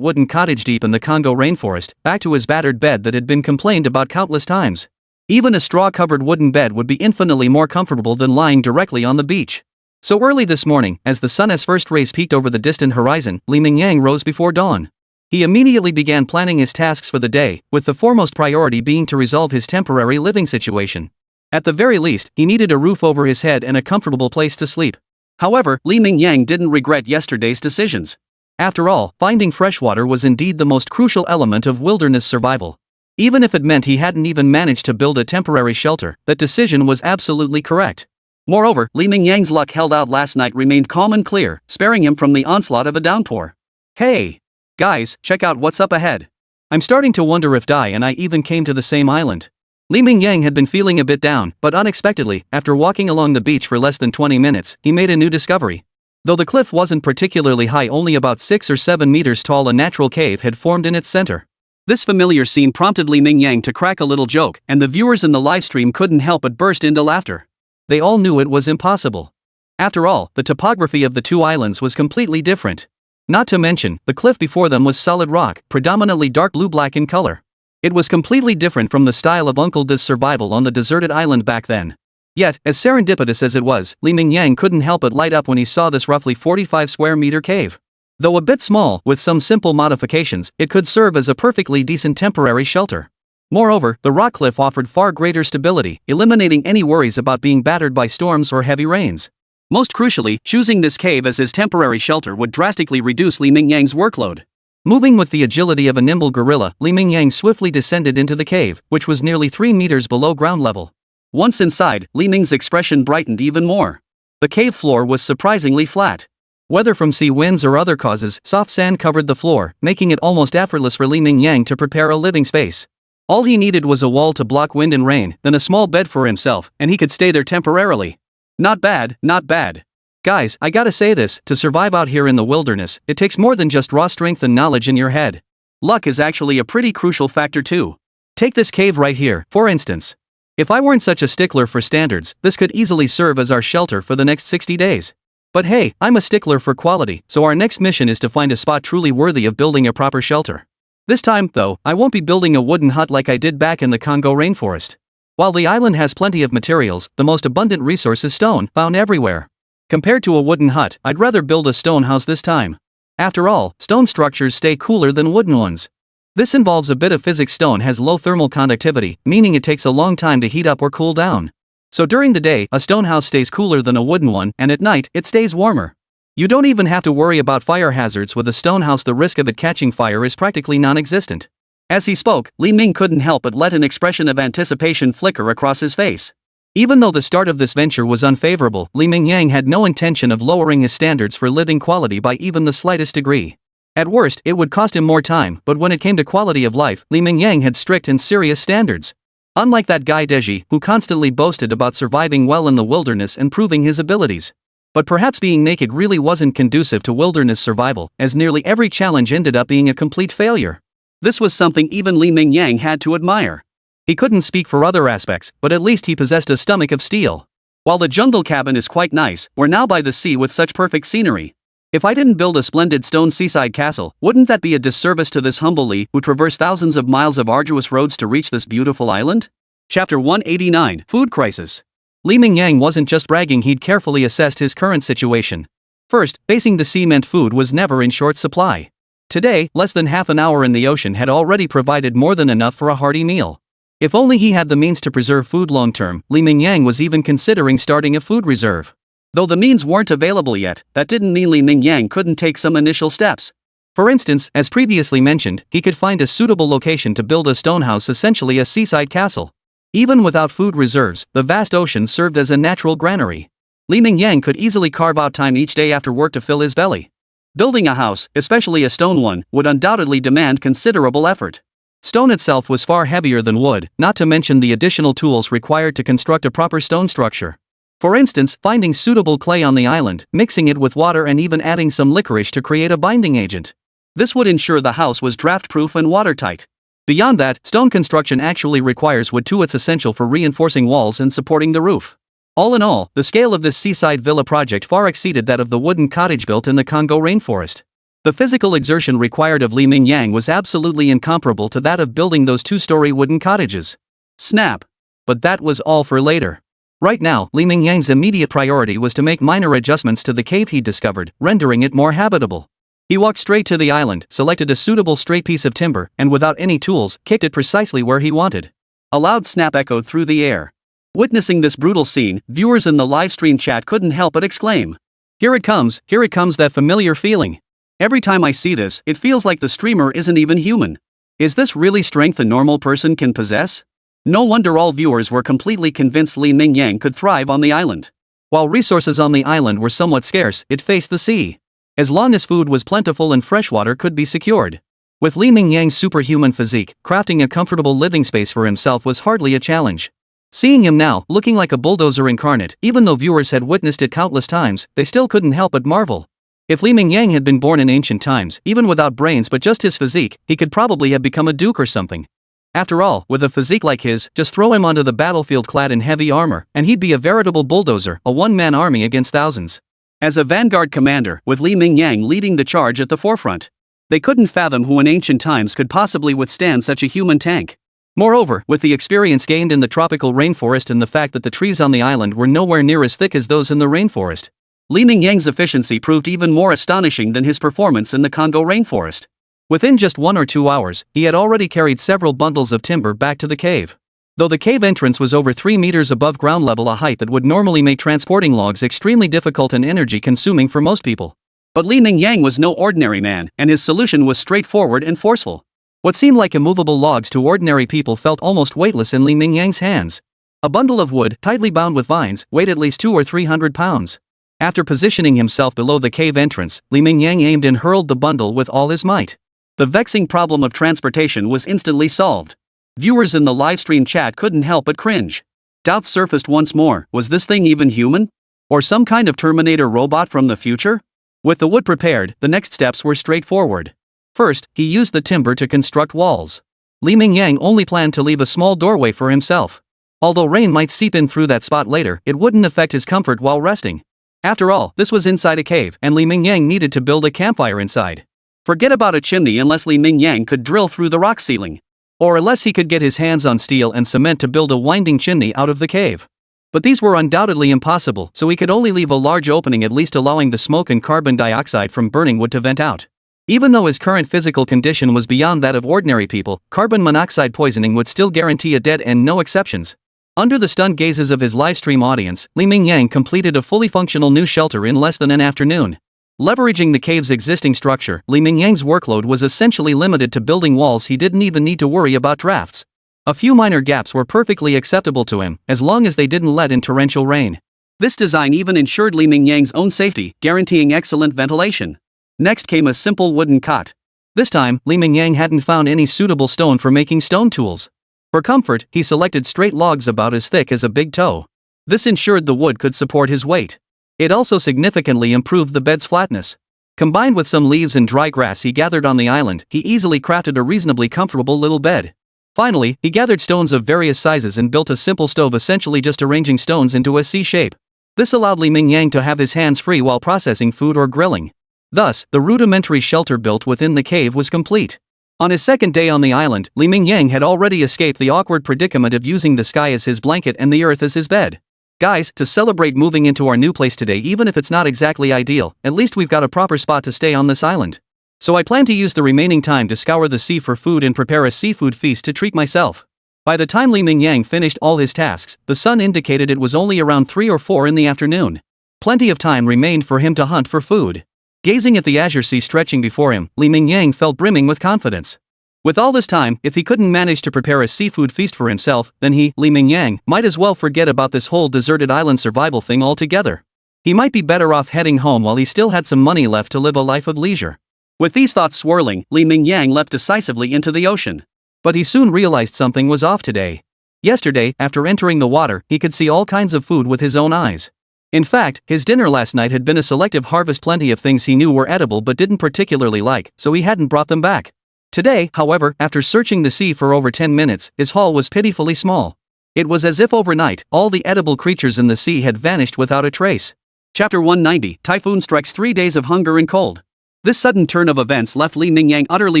wooden cottage deep in the Congo rainforest, back to his battered bed that had been complained about countless times. Even a straw-covered wooden bed would be infinitely more comfortable than lying directly on the beach. So early this morning, as the sun's first rays peeked over the distant horizon, Li Mingyang rose before dawn. He immediately began planning his tasks for the day, with the foremost priority being to resolve his temporary living situation. At the very least, he needed a roof over his head and a comfortable place to sleep. However, Li Mingyang didn't regret yesterday's decisions. After all, finding freshwater was indeed the most crucial element of wilderness survival. Even if it meant he hadn't even managed to build a temporary shelter, that decision was absolutely correct. Moreover, Li Mingyang's luck held out last night remained calm and clear, sparing him from the onslaught of a downpour. Hey! Guys, check out what's up ahead. I'm starting to wonder if Dai and I even came to the same island. Li Mingyang had been feeling a bit down, but unexpectedly, after walking along the beach for less than 20 minutes, he made a new discovery. Though the cliff wasn't particularly high, only about 6 or 7 meters tall, a natural cave had formed in its center. This familiar scene prompted Li Mingyang to crack a little joke, and the viewers in the livestream couldn't help but burst into laughter. They all knew it was impossible. After all, the topography of the two islands was completely different. Not to mention, the cliff before them was solid rock, predominantly dark blue-black in color. It was completely different from the style of Uncle D's survival on the deserted island back then. Yet, as serendipitous as it was, Mingyang couldn't help but light up when he saw this roughly 45 square meter cave. Though a bit small, with some simple modifications, it could serve as a perfectly decent temporary shelter. Moreover, the rock cliff offered far greater stability, eliminating any worries about being battered by storms or heavy rains. Most crucially, choosing this cave as his temporary shelter would drastically reduce Li Mingyang's workload. Moving with the agility of a nimble gorilla, Li Mingyang swiftly descended into the cave, which was nearly 3 meters below ground level. Once inside, Li Ming's expression brightened even more. The cave floor was surprisingly flat. Whether from sea winds or other causes, soft sand covered the floor, making it almost effortless for Li Mingyang to prepare a living space. All he needed was a wall to block wind and rain, then a small bed for himself, and he could stay there temporarily. Not bad, not bad. Guys, I gotta say this, to survive out here in the wilderness, it takes more than just raw strength and knowledge in your head. Luck is actually a pretty crucial factor too. Take this cave right here, for instance. If I weren't such a stickler for standards, this could easily serve as our shelter for the next 60 days. But hey, I'm a stickler for quality, so our next mission is to find a spot truly worthy of building a proper shelter. This time, though, I won't be building a wooden hut like I did back in the Congo rainforest. While the island has plenty of materials, the most abundant resource is stone, found everywhere. Compared to a wooden hut, I'd rather build a stone house this time. After all, stone structures stay cooler than wooden ones. This involves a bit of physics. Stone has low thermal conductivity, meaning it takes a long time to heat up or cool down. So during the day, a stone house stays cooler than a wooden one, and at night, it stays warmer. You don't even have to worry about fire hazards with a stone house. The risk of it catching fire is practically non-existent. As he spoke, Li Ming couldn't help but let an expression of anticipation flicker across his face. Even though the start of this venture was unfavorable, Li Mingyang had no intention of lowering his standards for living quality by even the slightest degree. At worst, it would cost him more time, but when it came to quality of life, Li Mingyang had strict and serious standards. Unlike that guy Deji, who constantly boasted about surviving well in the wilderness and proving his abilities. But perhaps being naked really wasn't conducive to wilderness survival, as nearly every challenge ended up being a complete failure. This was something even Li Mingyang had to admire. He couldn't speak for other aspects, but at least he possessed a stomach of steel. While the jungle cabin is quite nice, we're now by the sea with such perfect scenery. If I didn't build a splendid stone seaside castle, wouldn't that be a disservice to this humble Li who traversed thousands of miles of arduous roads to reach this beautiful island? Chapter 189, Food Crisis. Li Mingyang wasn't just bragging, he'd carefully assessed his current situation. First, facing the sea meant food was never in short supply. Today, less than half an hour in the ocean had already provided more than enough for a hearty meal. If only he had the means to preserve food long-term, Li Mingyang was even considering starting a food reserve. Though the means weren't available yet, that didn't mean Li Mingyang couldn't take some initial steps. For instance, as previously mentioned, he could find a suitable location to build a stone house, essentially a seaside castle. Even without food reserves, the vast ocean served as a natural granary. Li Mingyang could easily carve out time each day after work to fill his belly. Building a house, especially a stone one, would undoubtedly demand considerable effort. Stone itself was far heavier than wood, not to mention the additional tools required to construct a proper stone structure. For instance, finding suitable clay on the island, mixing it with water and even adding some licorice to create a binding agent. This would ensure the house was draft-proof and watertight. Beyond that, stone construction actually requires wood too. It's essential for reinforcing walls and supporting the roof. All in all, the scale of this seaside villa project far exceeded that of the wooden cottage built in the Congo rainforest. The physical exertion required of Li Mingyang was absolutely incomparable to that of building those two-story wooden cottages. Snap! But that was all for later. Right now, Li Mingyang's immediate priority was to make minor adjustments to the cave he'd discovered, rendering it more habitable. He walked straight to the island, selected a suitable straight piece of timber, and without any tools, kicked it precisely where he wanted. A loud snap echoed through the air. Witnessing this brutal scene, viewers in the livestream chat couldn't help but exclaim, here it comes, that familiar feeling. Every time I see this, it feels like the streamer isn't even human. Is this really strength a normal person can possess? No wonder all viewers were completely convinced Li Mingyang could thrive on the island. While resources on the island were somewhat scarce, it faced the sea. As long as food was plentiful and fresh water could be secured. With Li Mingyang's superhuman physique, crafting a comfortable living space for himself was hardly a challenge. Seeing him now, looking like a bulldozer incarnate, even though viewers had witnessed it countless times, they still couldn't help but marvel. If Li Mingyang had been born in ancient times, even without brains but just his physique, he could probably have become a duke or something. After all, with a physique like his, just throw him onto the battlefield clad in heavy armor, and he'd be a veritable bulldozer, a one-man army against thousands. As a vanguard commander, with Li Mingyang leading the charge at the forefront, they couldn't fathom who in ancient times could possibly withstand such a human tank. Moreover, with the experience gained in the tropical rainforest and the fact that the trees on the island were nowhere near as thick as those in the rainforest, Li Mingyang's efficiency proved even more astonishing than his performance in the Congo rainforest. Within just 1 or 2 hours, he had already carried several bundles of timber back to the cave. Though the cave entrance was over 3 meters above ground level, a height that would normally make transporting logs extremely difficult and energy-consuming for most people. But Li Mingyang was no ordinary man, and his solution was straightforward and forceful. What seemed like immovable logs to ordinary people felt almost weightless in Li Mingyang's hands. A bundle of wood, tightly bound with vines, weighed at least 200 or 300 pounds. After positioning himself below the cave entrance, Li Mingyang aimed and hurled the bundle with all his might. The vexing problem of transportation was instantly solved. Viewers in the livestream chat couldn't help but cringe. Doubts surfaced once more. Was this thing even human? Or some kind of Terminator robot from the future? With the wood prepared, the next steps were straightforward. First, he used the timber to construct walls. Li Mingyang only planned to leave a small doorway for himself. Although rain might seep in through that spot later, it wouldn't affect his comfort while resting. After all, this was inside a cave, and Li Mingyang needed to build a campfire inside. Forget about a chimney unless Li Mingyang could drill through the rock ceiling. Or unless he could get his hands on steel and cement to build a winding chimney out of the cave. But these were undoubtedly impossible, so he could only leave a large opening, at least allowing the smoke and carbon dioxide from burning wood to vent out. Even though his current physical condition was beyond that of ordinary people, carbon monoxide poisoning would still guarantee a dead end, no exceptions. Under the stunned gazes of his livestream audience, Li Mingyang completed a fully functional new shelter in less than an afternoon. Leveraging the cave's existing structure, Li Mingyang's workload was essentially limited to building walls. He didn't even need to worry about drafts. A few minor gaps were perfectly acceptable to him, as long as they didn't let in torrential rain. This design even ensured Li Mingyang's own safety, guaranteeing excellent ventilation. Next came a simple wooden cot. This time, Li Mingyang hadn't found any suitable stone for making stone tools. For comfort, he selected straight logs about as thick as a big toe. This ensured the wood could support his weight. It also significantly improved the bed's flatness. Combined with some leaves and dry grass he gathered on the island, he easily crafted a reasonably comfortable little bed. Finally, he gathered stones of various sizes and built a simple stove, essentially just arranging stones into a C shape. This allowed Li Mingyang to have his hands free while processing food or grilling. Thus, the rudimentary shelter built within the cave was complete. On his second day on the island, Li Mingyang had already escaped the awkward predicament of using the sky as his blanket and the earth as his bed. Guys, to celebrate moving into our new place today, even if it's not exactly ideal, at least we've got a proper spot to stay on this island. So I plan to use the remaining time to scour the sea for food and prepare a seafood feast to treat myself. By the time Li Mingyang finished all his tasks, the sun indicated it was only around 3 or 4 in the afternoon. Plenty of time remained for him to hunt for food. Gazing at the azure sea stretching before him, Li Mingyang felt brimming with confidence. With all this time, if he couldn't manage to prepare a seafood feast for himself, then he, Li Mingyang, might as well forget about this whole deserted island survival thing altogether. He might be better off heading home while he still had some money left to live a life of leisure. With these thoughts swirling, Li Mingyang leapt decisively into the ocean. But he soon realized something was off today. Yesterday, after entering the water, he could see all kinds of food with his own eyes. In fact, his dinner last night had been a selective harvest, plenty of things he knew were edible but didn't particularly like, so he hadn't brought them back. Today, however, after searching the sea for over 10 minutes, his haul was pitifully small. It was as if overnight, all the edible creatures in the sea had vanished without a trace. Chapter 190, Typhoon strikes 3 days of hunger and cold. This sudden turn of events left Li Mingyang utterly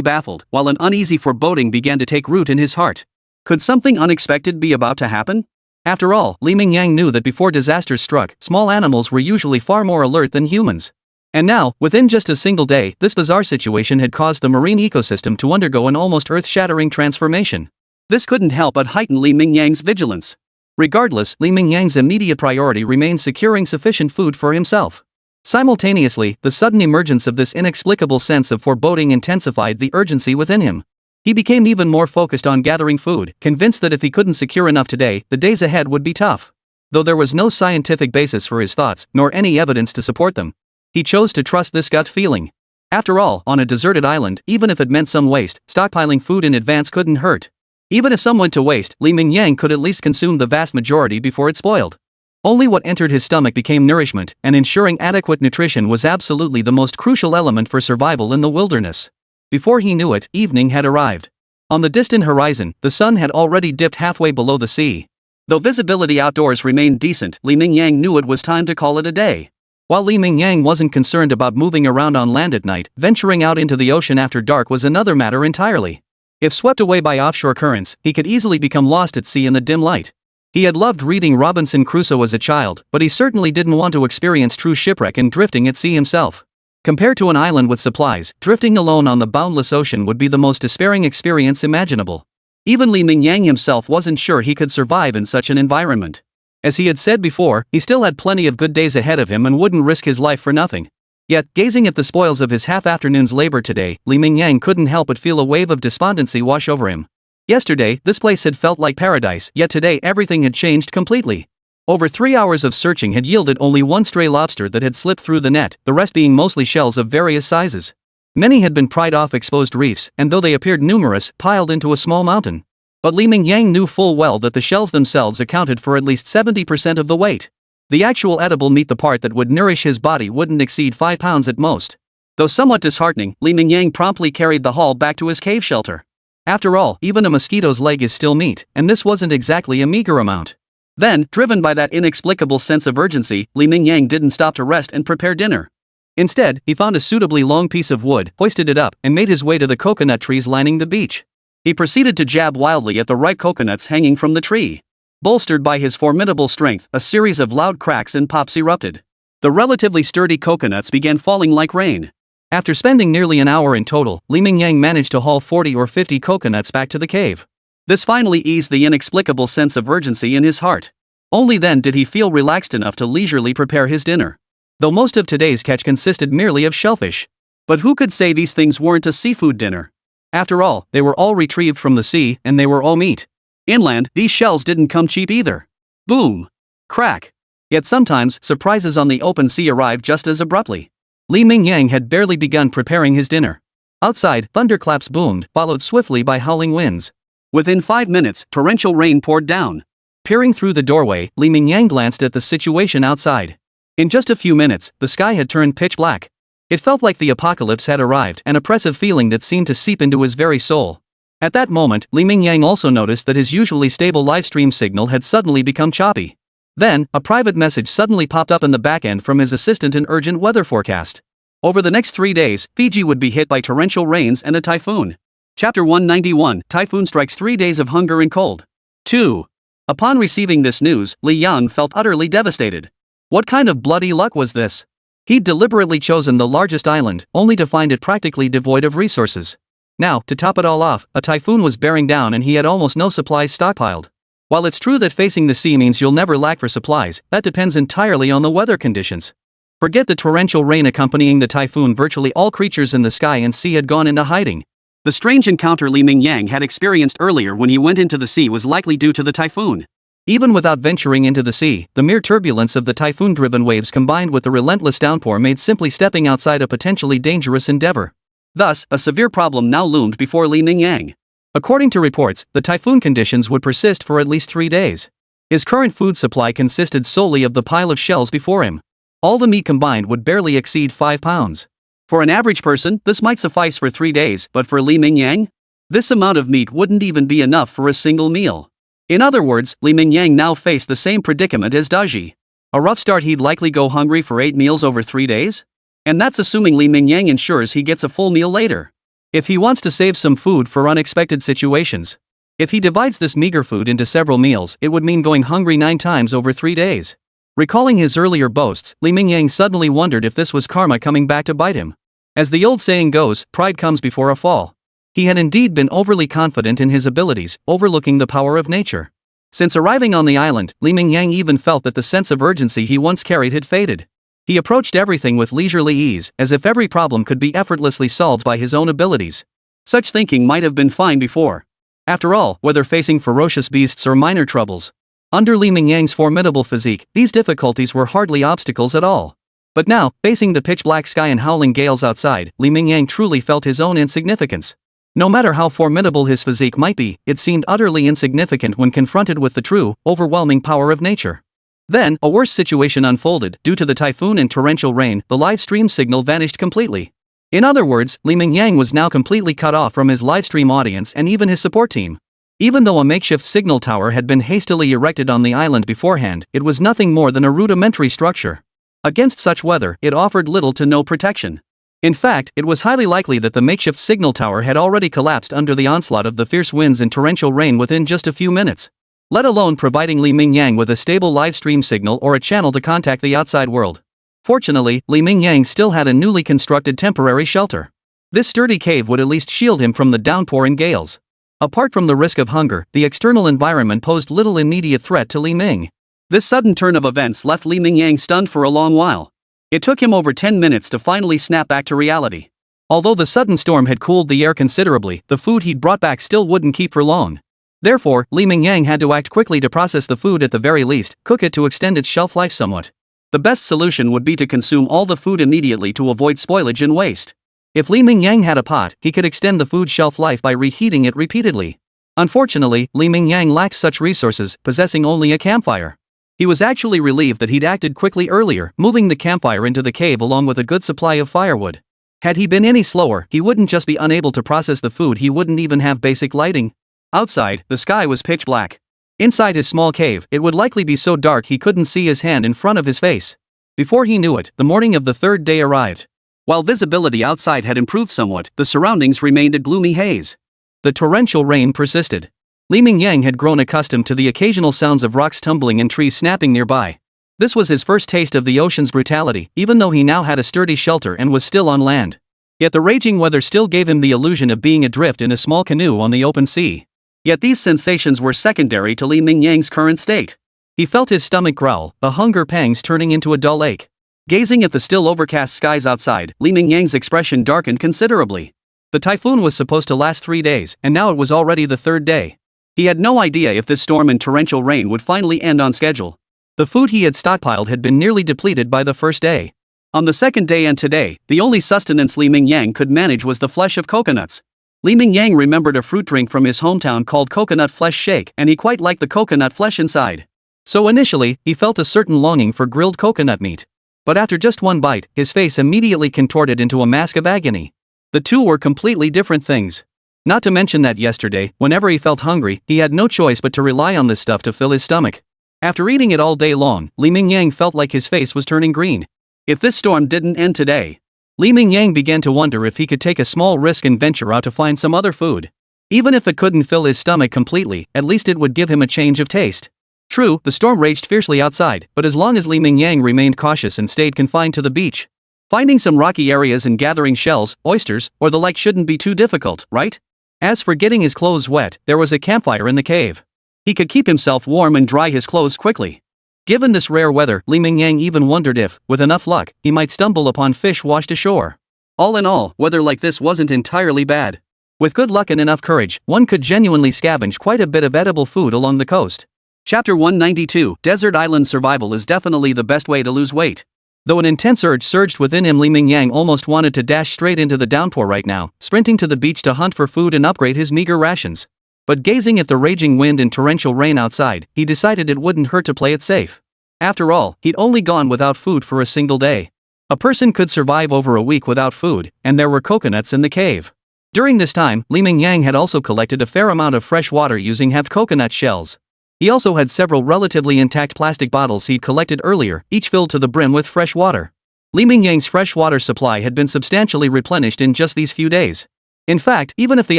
baffled, while an uneasy foreboding began to take root in his heart. Could something unexpected be about to happen? After all, Li Mingyang knew that before disasters struck, small animals were usually far more alert than humans. And now, within just a single day, this bizarre situation had caused the marine ecosystem to undergo an almost earth-shattering transformation. This couldn't help but heighten Li Mingyang's vigilance. Regardless, Li Mingyang's immediate priority remained securing sufficient food for himself. Simultaneously, the sudden emergence of this inexplicable sense of foreboding intensified the urgency within him. He became even more focused on gathering food, convinced that if he couldn't secure enough today, the days ahead would be tough. Though there was no scientific basis for his thoughts, nor any evidence to support them, he chose to trust this gut feeling. After all, on a deserted island, even if it meant some waste, stockpiling food in advance couldn't hurt. Even if some went to waste, Li Mingyang could at least consume the vast majority before it spoiled. Only what entered his stomach became nourishment, and ensuring adequate nutrition was absolutely the most crucial element for survival in the wilderness. Before he knew it, evening had arrived. On the distant horizon, the sun had already dipped halfway below the sea. Though visibility outdoors remained decent, Li Mingyang knew it was time to call it a day. While Li Mingyang wasn't concerned about moving around on land at night, venturing out into the ocean after dark was another matter entirely. If swept away by offshore currents, he could easily become lost at sea in the dim light. He had loved reading Robinson Crusoe as a child, but he certainly didn't want to experience true shipwreck and drifting at sea himself. Compared to an island with supplies, drifting alone on the boundless ocean would be the most despairing experience imaginable. Even Li Mingyang himself wasn't sure he could survive in such an environment. As he had said before, he still had plenty of good days ahead of him and wouldn't risk his life for nothing. Yet, gazing at the spoils of his half-afternoon's labor today, Li Mingyang couldn't help but feel a wave of despondency wash over him. Yesterday, this place had felt like paradise, yet today everything had changed completely. Over 3 hours of searching had yielded only one stray lobster that had slipped through the net, the rest being mostly shells of various sizes. Many had been pried off exposed reefs, and though they appeared numerous, piled into a small mountain. But Li Mingyang knew full well that the shells themselves accounted for at least 70% of the weight. The actual edible meat, the part that would nourish his body, wouldn't exceed 5 pounds at most. Though somewhat disheartening, Li Mingyang promptly carried the haul back to his cave shelter. After all, even a mosquito's leg is still meat, and this wasn't exactly a meager amount. Then, driven by that inexplicable sense of urgency, Li Mingyang didn't stop to rest and prepare dinner. Instead, he found a suitably long piece of wood, hoisted it up, and made his way to the coconut trees lining the beach. He proceeded to jab wildly at the ripe coconuts hanging from the tree. Bolstered by his formidable strength, a series of loud cracks and pops erupted. The relatively sturdy coconuts began falling like rain. After spending nearly an hour in total, Li Mingyang managed to haul 40 or 50 coconuts back to the cave. This finally eased the inexplicable sense of urgency in his heart. Only then did he feel relaxed enough to leisurely prepare his dinner. Though most of today's catch consisted merely of shellfish. But who could say these things weren't a seafood dinner? After all, they were all retrieved from the sea, and they were all meat. Inland, these shells didn't come cheap either. Boom! Crack! Yet sometimes, surprises on the open sea arrived just as abruptly. Li Mingyang had barely begun preparing his dinner. Outside, thunderclaps boomed, followed swiftly by howling winds. Within 5 minutes, torrential rain poured down. Peering through the doorway, Li Mingyang glanced at the situation outside. In just a few minutes, the sky had turned pitch black. It felt like the apocalypse had arrived, an oppressive feeling that seemed to seep into his very soul. At that moment, Li Mingyang also noticed that his usually stable livestream signal had suddenly become choppy. Then, a private message suddenly popped up in the back end from his assistant, an urgent weather forecast. Over the next 3 days, Fiji would be hit by torrential rains and a typhoon. Chapter 191, Typhoon strikes 3 days of hunger and cold. 2. Upon receiving this news, Li Yan felt utterly devastated. What kind of bloody luck was this? He'd deliberately chosen the largest island, only to find it practically devoid of resources. Now, to top it all off, a typhoon was bearing down and he had almost no supplies stockpiled. While it's true that facing the sea means you'll never lack for supplies, that depends entirely on the weather conditions. Forget the torrential rain accompanying the typhoon, virtually all creatures in the sky and sea had gone into hiding. The strange encounter Li Mingyang had experienced earlier when he went into the sea was likely due to the typhoon. Even without venturing into the sea, the mere turbulence of the typhoon-driven waves combined with the relentless downpour made simply stepping outside a potentially dangerous endeavor. Thus, a severe problem now loomed before Li Mingyang. According to reports, the typhoon conditions would persist for at least 3 days. His current food supply consisted solely of the pile of shells before him. All the meat combined would barely exceed 5 pounds. For an average person, this might suffice for 3 days, but for Li Mingyang? This amount of meat wouldn't even be enough for a single meal. In other words, Li Mingyang now faced the same predicament as Daji. A rough start, he'd likely go hungry for 8 meals over 3 days? And that's assuming Li Mingyang ensures he gets a full meal later. If he wants to save some food for unexpected situations. If he divides this meager food into several meals, it would mean going hungry 9 times over 3 days. Recalling his earlier boasts, Li Mingyang suddenly wondered if this was karma coming back to bite him. As the old saying goes, pride comes before a fall. He had indeed been overly confident in his abilities, overlooking the power of nature. Since arriving on the island, Li Mingyang even felt that the sense of urgency he once carried had faded. He approached everything with leisurely ease, as if every problem could be effortlessly solved by his own abilities. Such thinking might have been fine before. After all, whether facing ferocious beasts or minor troubles. Under Li Mingyang's formidable physique, these difficulties were hardly obstacles at all. But now, facing the pitch-black sky and howling gales outside, Li Mingyang truly felt his own insignificance. No matter how formidable his physique might be, it seemed utterly insignificant when confronted with the true, overwhelming power of nature. Then, a worse situation unfolded. Due to the typhoon and torrential rain, the live stream signal vanished completely. In other words, Li Mingyang was now completely cut off from his livestream audience and even his support team. Even though a makeshift signal tower had been hastily erected on the island beforehand, it was nothing more than a rudimentary structure. Against such weather, it offered little to no protection. In fact, it was highly likely that the makeshift signal tower had already collapsed under the onslaught of the fierce winds and torrential rain within just a few minutes, let alone providing Li Mingyang with a stable live stream signal or a channel to contact the outside world. Fortunately, Li Mingyang still had a newly constructed temporary shelter. This sturdy cave would at least shield him from the downpour and gales. Apart from the risk of hunger, the external environment posed little immediate threat to Li Ming. This sudden turn of events left Li Mingyang stunned for a long while. It took him over 10 minutes to finally snap back to reality. Although the sudden storm had cooled the air considerably, the food he'd brought back still wouldn't keep for long. Therefore, Li Mingyang had to act quickly to process the food at the very least, cook it to extend its shelf life somewhat. The best solution would be to consume all the food immediately to avoid spoilage and waste. If Li Mingyang had a pot, he could extend the food's shelf life by reheating it repeatedly. Unfortunately, Li Mingyang lacked such resources, possessing only a campfire. He was actually relieved that he'd acted quickly earlier, moving the campfire into the cave along with a good supply of firewood. Had he been any slower, he wouldn't just be unable to process the food, he wouldn't even have basic lighting. Outside, the sky was pitch black. Inside his small cave, it would likely be so dark he couldn't see his hand in front of his face. Before he knew it, the morning of the third day arrived. While visibility outside had improved somewhat, the surroundings remained a gloomy haze. The torrential rain persisted. Li Mingyang had grown accustomed to the occasional sounds of rocks tumbling and trees snapping nearby. This was his first taste of the ocean's brutality, even though he now had a sturdy shelter and was still on land. Yet the raging weather still gave him the illusion of being adrift in a small canoe on the open sea. Yet these sensations were secondary to Li Mingyang's current state. He felt his stomach growl, the hunger pangs turning into a dull ache. Gazing at the still overcast skies outside, Li Mingyang's expression darkened considerably. The typhoon was supposed to last 3 days, and now it was already the third day. He had no idea if this storm and torrential rain would finally end on schedule. The food he had stockpiled had been nearly depleted by the first day. On the second day and today, the only sustenance Li Mingyang could manage was the flesh of coconuts. Li Mingyang remembered a fruit drink from his hometown called coconut flesh shake, and he quite liked the coconut flesh inside. So initially, he felt a certain longing for grilled coconut meat. But after just one bite, his face immediately contorted into a mask of agony. The two were completely different things. Not to mention that yesterday, whenever he felt hungry, he had no choice but to rely on this stuff to fill his stomach. After eating it all day long, Li Mingyang felt like his face was turning green. If this storm didn't end today, Li Mingyang began to wonder if he could take a small risk and venture out to find some other food. Even if it couldn't fill his stomach completely, at least it would give him a change of taste. True, the storm raged fiercely outside, but as long as Li Mingyang remained cautious and stayed confined to the beach, finding some rocky areas and gathering shells, oysters, or the like shouldn't be too difficult, right? As for getting his clothes wet, there was a campfire in the cave. He could keep himself warm and dry his clothes quickly. Given this rare weather, Li Mingyang even wondered if, with enough luck, he might stumble upon fish washed ashore. All in all, weather like this wasn't entirely bad. With good luck and enough courage, one could genuinely scavenge quite a bit of edible food along the coast. Chapter 192, Desert Island Survival is definitely the best way to lose weight. Though an intense urge surged within him, Li Mingyang almost wanted to dash straight into the downpour right now, sprinting to the beach to hunt for food and upgrade his meager rations. But gazing at the raging wind and torrential rain outside, he decided it wouldn't hurt to play it safe. After all, he'd only gone without food for a single day. A person could survive over a week without food, and there were coconuts in the cave. During this time, Li Mingyang had also collected a fair amount of fresh water using halved coconut shells. He also had several relatively intact plastic bottles he'd collected earlier, each filled to the brim with fresh water. Li Mingyang's fresh water supply had been substantially replenished in just these few days. In fact, even if the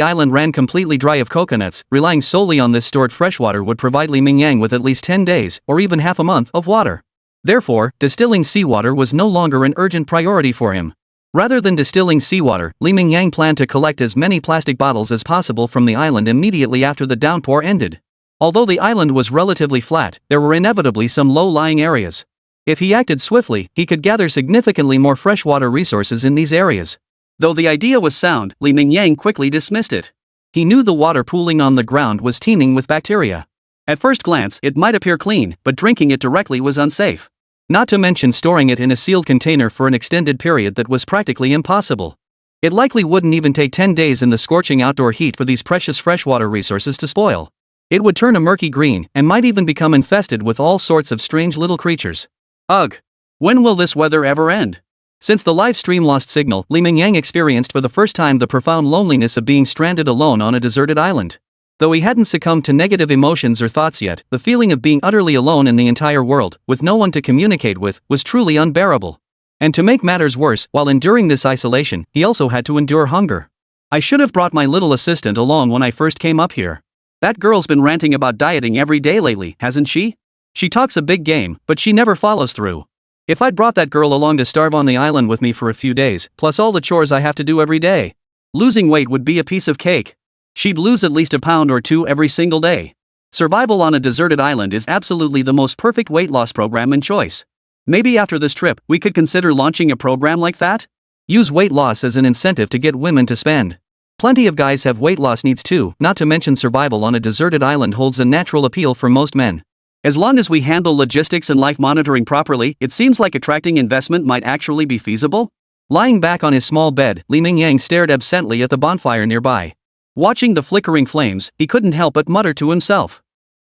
island ran completely dry of coconuts, relying solely on this stored freshwater would provide Li Mingyang with at least 10 days, or even half a month, of water. Therefore, distilling seawater was no longer an urgent priority for him. Rather than distilling seawater, Li Mingyang planned to collect as many plastic bottles as possible from the island immediately after the downpour ended. Although the island was relatively flat, there were inevitably some low-lying areas. If he acted swiftly, he could gather significantly more freshwater resources in these areas. Though the idea was sound, Li Mingyang quickly dismissed it. He knew the water pooling on the ground was teeming with bacteria. At first glance, it might appear clean, but drinking it directly was unsafe. Not to mention storing it in a sealed container for an extended period that was practically impossible. It likely wouldn't even take 10 days in the scorching outdoor heat for these precious freshwater resources to spoil. It would turn a murky green, and might even become infested with all sorts of strange little creatures. Ugh! When will this weather ever end? Since the live stream lost signal, Mingyang experienced for the first time the profound loneliness of being stranded alone on a deserted island. Though he hadn't succumbed to negative emotions or thoughts yet, the feeling of being utterly alone in the entire world, with no one to communicate with, was truly unbearable. And to make matters worse, while enduring this isolation, he also had to endure hunger. I should have brought my little assistant along when I first came up here. That girl's been ranting about dieting every day lately, hasn't she? She talks a big game, but she never follows through. If I'd brought that girl along to starve on the island with me for a few days, plus all the chores I have to do every day, losing weight would be a piece of cake. She'd lose at least a pound or two every single day. Survival on a deserted island is absolutely the most perfect weight loss program in choice. Maybe after this trip, we could consider launching a program like that? Use weight loss as an incentive to get women to spend. Plenty of guys have weight loss needs too, not to mention survival on a deserted island holds a natural appeal for most men. As long as we handle logistics and life monitoring properly, it seems like attracting investment might actually be feasible. Lying back on his small bed, Mingyang stared absently at the bonfire nearby. Watching the flickering flames, he couldn't help but mutter to himself.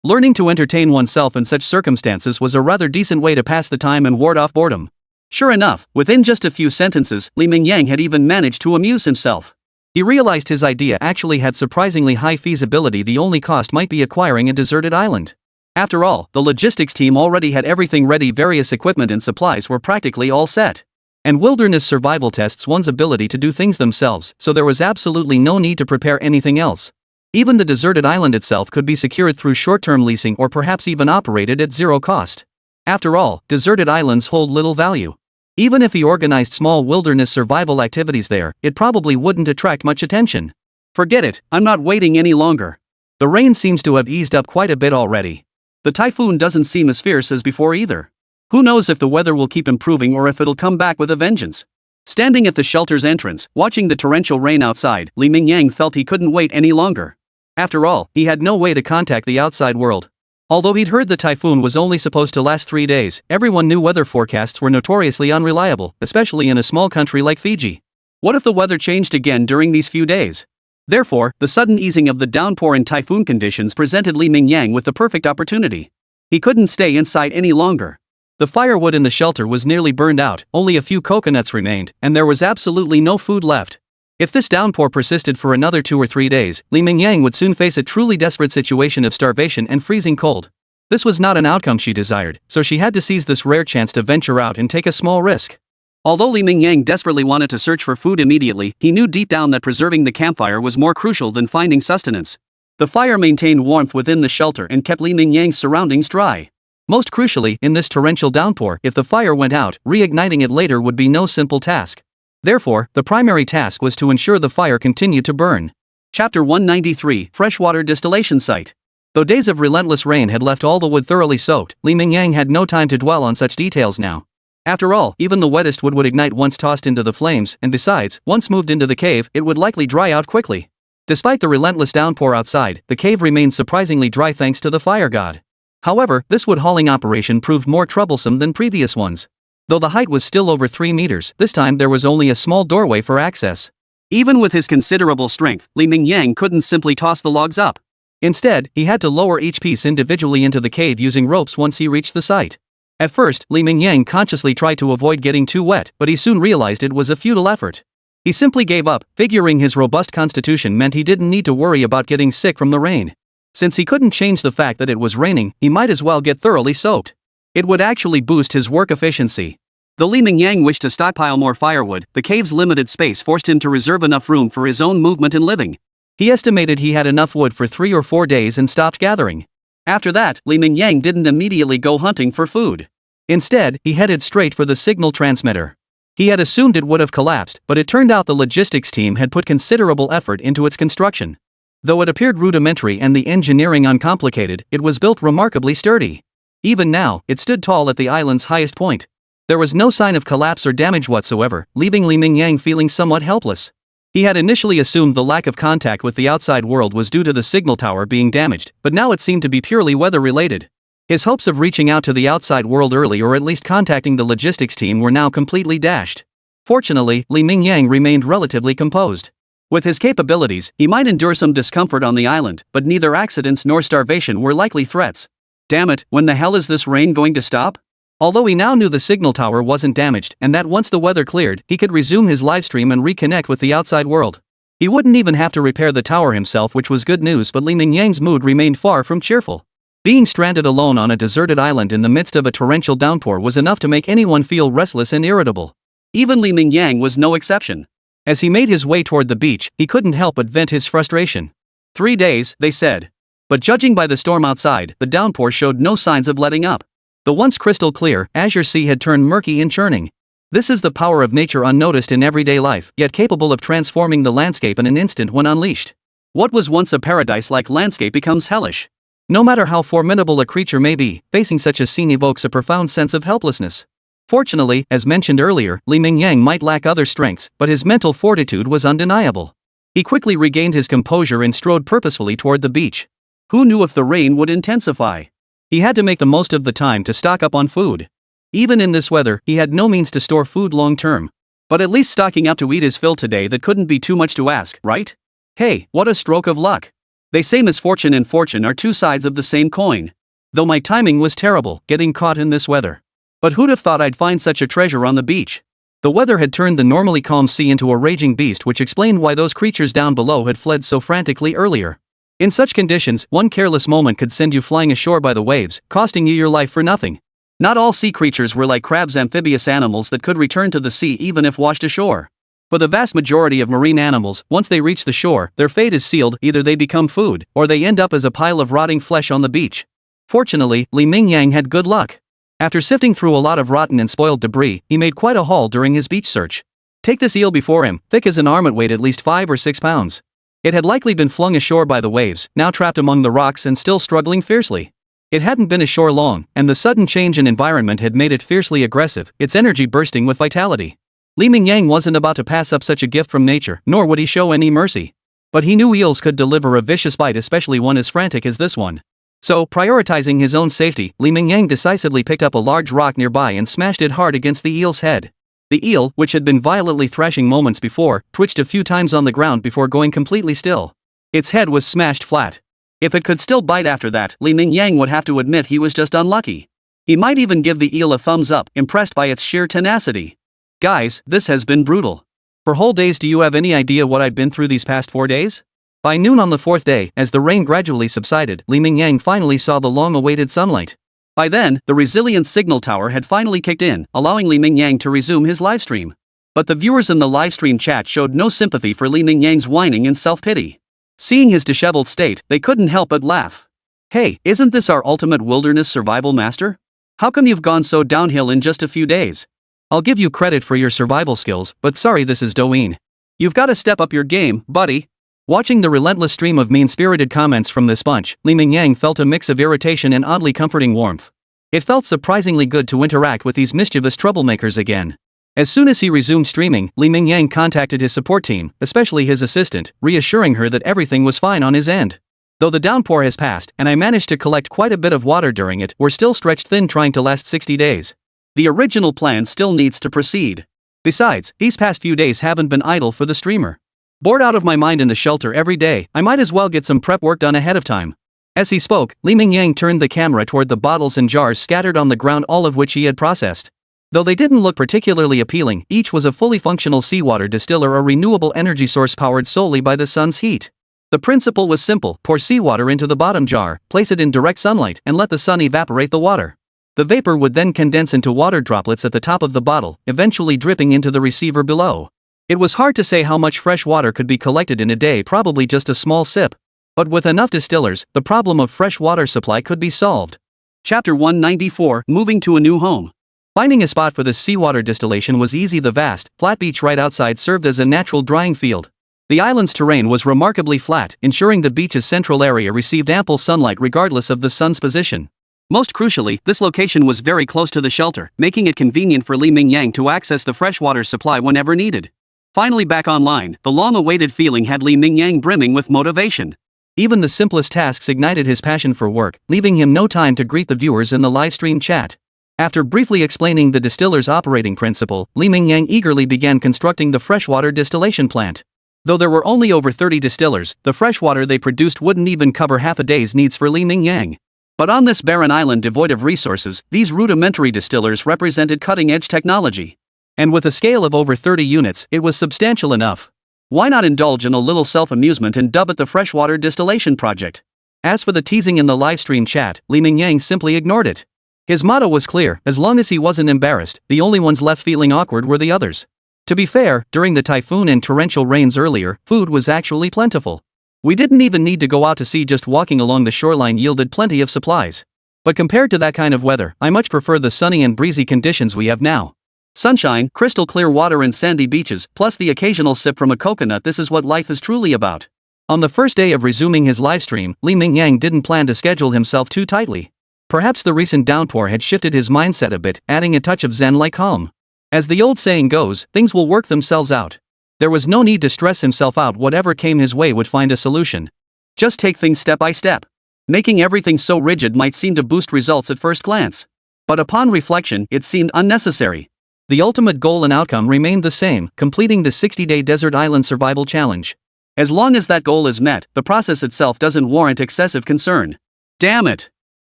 Learning to entertain oneself in such circumstances was a rather decent way to pass the time and ward off boredom. Sure enough, within just a few sentences, Mingyang had even managed to amuse himself. He realized his idea actually had surprisingly high feasibility. The only cost might be acquiring a deserted island. After all, the logistics team already had everything ready. Various equipment and supplies were practically all set. And wilderness survival tests one's ability to do things themselves, so there was absolutely no need to prepare anything else. Even the deserted island itself could be secured through short-term leasing or perhaps even operated at zero cost. After all, deserted islands hold little value. Even if he organized small wilderness survival activities there, it probably wouldn't attract much attention. Forget it, I'm not waiting any longer. The rain seems to have eased up quite a bit already. The typhoon doesn't seem as fierce as before either. Who knows if the weather will keep improving or if it'll come back with a vengeance. Standing at the shelter's entrance, watching the torrential rain outside, Mingyang felt he couldn't wait any longer. After all, he had no way to contact the outside world. Although he'd heard the typhoon was only supposed to last 3 days, everyone knew weather forecasts were notoriously unreliable, especially in a small country like Fiji. What if the weather changed again during these few days? Therefore, the sudden easing of the downpour and typhoon conditions presented Mingyang with the perfect opportunity. He couldn't stay inside any longer. The firewood in the shelter was nearly burned out, only a few coconuts remained, and there was absolutely no food left. If this downpour persisted for another 2 or 3 days, Mingyang would soon face a truly desperate situation of starvation and freezing cold. This was not an outcome she desired, so she had to seize this rare chance to venture out and take a small risk. Although Mingyang desperately wanted to search for food immediately, he knew deep down that preserving the campfire was more crucial than finding sustenance. The fire maintained warmth within the shelter and kept Mingyang's surroundings dry. Most crucially, in this torrential downpour, if the fire went out, reigniting it later would be no simple task. Therefore, the primary task was to ensure the fire continued to burn. Chapter 193, Freshwater Distillation Site. Though days of relentless rain had left all the wood thoroughly soaked, Mingyang had no time to dwell on such details now. After all, even the wettest wood would ignite once tossed into the flames, and besides, once moved into the cave, it would likely dry out quickly. Despite the relentless downpour outside, the cave remained surprisingly dry thanks to the fire god. However, this wood hauling operation proved more troublesome than previous ones. Though the height was still over 3 meters, this time there was only a small doorway for access. Even with his considerable strength, Mingyang couldn't simply toss the logs up. Instead, he had to lower each piece individually into the cave using ropes once he reached the site. At first, Mingyang consciously tried to avoid getting too wet, but he soon realized it was a futile effort. He simply gave up, figuring his robust constitution meant he didn't need to worry about getting sick from the rain. Since he couldn't change the fact that it was raining, he might as well get thoroughly soaked. It would actually boost his work efficiency. Though Mingyang wished to stockpile more firewood, the cave's limited space forced him to reserve enough room for his own movement and living. He estimated he had enough wood for 3 or 4 days and stopped gathering. After that, Mingyang didn't immediately go hunting for food. Instead, he headed straight for the signal transmitter. He had assumed it would have collapsed, but it turned out the logistics team had put considerable effort into its construction. Though it appeared rudimentary and the engineering uncomplicated, it was built remarkably sturdy. Even now, it stood tall at the island's highest point. There was no sign of collapse or damage whatsoever, leaving Mingyang feeling somewhat helpless. He had initially assumed the lack of contact with the outside world was due to the signal tower being damaged, but now it seemed to be purely weather-related. His hopes of reaching out to the outside world early or at least contacting the logistics team were now completely dashed. Fortunately, Mingyang remained relatively composed. With his capabilities, he might endure some discomfort on the island, but neither accidents nor starvation were likely threats. Damn it, when the hell is this rain going to stop? Although he now knew the signal tower wasn't damaged and that once the weather cleared, he could resume his livestream and reconnect with the outside world. He wouldn't even have to repair the tower himself, which was good news, but Li Mingyang's mood remained far from cheerful. Being stranded alone on a deserted island in the midst of a torrential downpour was enough to make anyone feel restless and irritable. Even Li Mingyang was no exception. As he made his way toward the beach, he couldn't help but vent his frustration. 3 days, they said. But judging by the storm outside, the downpour showed no signs of letting up. The once crystal clear, azure sea had turned murky and churning. This is the power of nature unnoticed in everyday life, yet capable of transforming the landscape in an instant when unleashed. What was once a paradise-like landscape becomes hellish. No matter how formidable a creature may be, facing such a scene evokes a profound sense of helplessness. Fortunately, as mentioned earlier, Li Mingyang might lack other strengths, but his mental fortitude was undeniable. He quickly regained his composure and strode purposefully toward the beach. Who knew if the rain would intensify? He had to make the most of the time to stock up on food. Even in this weather, he had no means to store food long term. But at least stocking up to eat his fill today, that couldn't be too much to ask, right? Hey, what a stroke of luck. They say misfortune and fortune are two sides of the same coin. Though my timing was terrible, getting caught in this weather. But who'd have thought I'd find such a treasure on the beach? The weather had turned the normally calm sea into a raging beast, which explained why those creatures down below had fled so frantically earlier. In such conditions, one careless moment could send you flying ashore by the waves, costing you your life for nothing. Not all sea creatures were like crabs, amphibious animals that could return to the sea even if washed ashore. For the vast majority of marine animals, once they reach the shore, their fate is sealed. Either they become food, or they end up as a pile of rotting flesh on the beach. Fortunately, Li Mingyang had good luck. After sifting through a lot of rotten and spoiled debris, he made quite a haul during his beach search. Take this eel before him, thick as an arm, it weighed at least 5 or 6 pounds. It had likely been flung ashore by the waves, now trapped among the rocks and still struggling fiercely. It hadn't been ashore long, and the sudden change in environment had made it fiercely aggressive, its energy bursting with vitality. Li Mingyang wasn't about to pass up such a gift from nature, nor would he show any mercy. But he knew eels could deliver a vicious bite, especially one as frantic as this one. So, prioritizing his own safety, Li Mingyang decisively picked up a large rock nearby and smashed it hard against the eel's head. The eel, which had been violently thrashing moments before, twitched a few times on the ground before going completely still. Its head was smashed flat. If it could still bite after that, Li Mingyang would have to admit he was just unlucky. He might even give the eel a thumbs up, impressed by its sheer tenacity. Guys, this has been brutal. For whole days, do you have any idea what I've been through these past 4 days? By noon on the 4th day, as the rain gradually subsided, Li Mingyang finally saw the long-awaited sunlight. By then, the resilience signal tower had finally kicked in, allowing Li Mingyang to resume his livestream. But the viewers in the livestream chat showed no sympathy for Li Mingyang's whining and self-pity. Seeing his disheveled state, they couldn't help but laugh. Hey, isn't this our ultimate wilderness survival master? How come you've gone so downhill in just a few days? I'll give you credit for your survival skills, but sorry, this is Douyin. You've got to step up your game, buddy. Watching the relentless stream of mean-spirited comments from this bunch, Li Mingyang felt a mix of irritation and oddly comforting warmth. It felt surprisingly good to interact with these mischievous troublemakers again. As soon as he resumed streaming, Li Mingyang contacted his support team, especially his assistant, reassuring her that everything was fine on his end. Though the downpour has passed, and I managed to collect quite a bit of water during it, we're still stretched thin trying to last 60 days. The original plan still needs to proceed. Besides, these past few days haven't been idle for the streamer. Bored out of my mind in the shelter every day, I might as well get some prep work done ahead of time. As he spoke, Li Mingyang turned the camera toward the bottles and jars scattered on the ground, all of which he had processed. Though they didn't look particularly appealing, each was a fully functional seawater distiller, a renewable energy source powered solely by the sun's heat. The principle was simple: pour seawater into the bottom jar, place it in direct sunlight, and let the sun evaporate the water. The vapor would then condense into water droplets at the top of the bottle, eventually dripping into the receiver below. It was hard to say how much fresh water could be collected in a day, probably just a small sip. But with enough distillers, the problem of fresh water supply could be solved. Chapter 194, Moving to a New Home. Finding a spot for this seawater distillation was easy. The vast, flat beach right outside served as a natural drying field. The island's terrain was remarkably flat, ensuring the beach's central area received ample sunlight regardless of the sun's position. Most crucially, this location was very close to the shelter, making it convenient for Li Mingyang to access the freshwater supply whenever needed. Finally back online, the long-awaited feeling had Li Mingyang brimming with motivation. Even the simplest tasks ignited his passion for work, leaving him no time to greet the viewers in the livestream chat. After briefly explaining the distiller's operating principle, Li Mingyang eagerly began constructing the freshwater distillation plant. Though there were only over 30 distillers, the freshwater they produced wouldn't even cover half a day's needs for Li Mingyang. But on this barren island devoid of resources, these rudimentary distillers represented cutting-edge technology. And with a scale of over 30 units, it was substantial enough. Why not indulge in a little self-amusement and dub it the Freshwater Distillation Project? As for the teasing in the livestream chat, Mingyang simply ignored it. His motto was clear: as long as he wasn't embarrassed, the only ones left feeling awkward were the others. To be fair, during the typhoon and torrential rains earlier, food was actually plentiful. We didn't even need to go out to sea, just walking along the shoreline yielded plenty of supplies. But compared to that kind of weather, I much prefer the sunny and breezy conditions we have now. Sunshine, crystal clear water and sandy beaches, plus the occasional sip from a coconut. This is what life is truly about. On the first day of resuming his livestream, Mingyang didn't plan to schedule himself too tightly. Perhaps the recent downpour had shifted his mindset a bit, adding a touch of zen-like calm. As the old saying goes, things will work themselves out. There was no need to stress himself out. Whatever came his way would find a solution. Just take things step by step. Making everything so rigid might seem to boost results at first glance. But upon reflection, it seemed unnecessary. The ultimate goal and outcome remained the same: completing the 60-day desert island survival challenge. As long as that goal is met, the process itself doesn't warrant excessive concern. Damn it!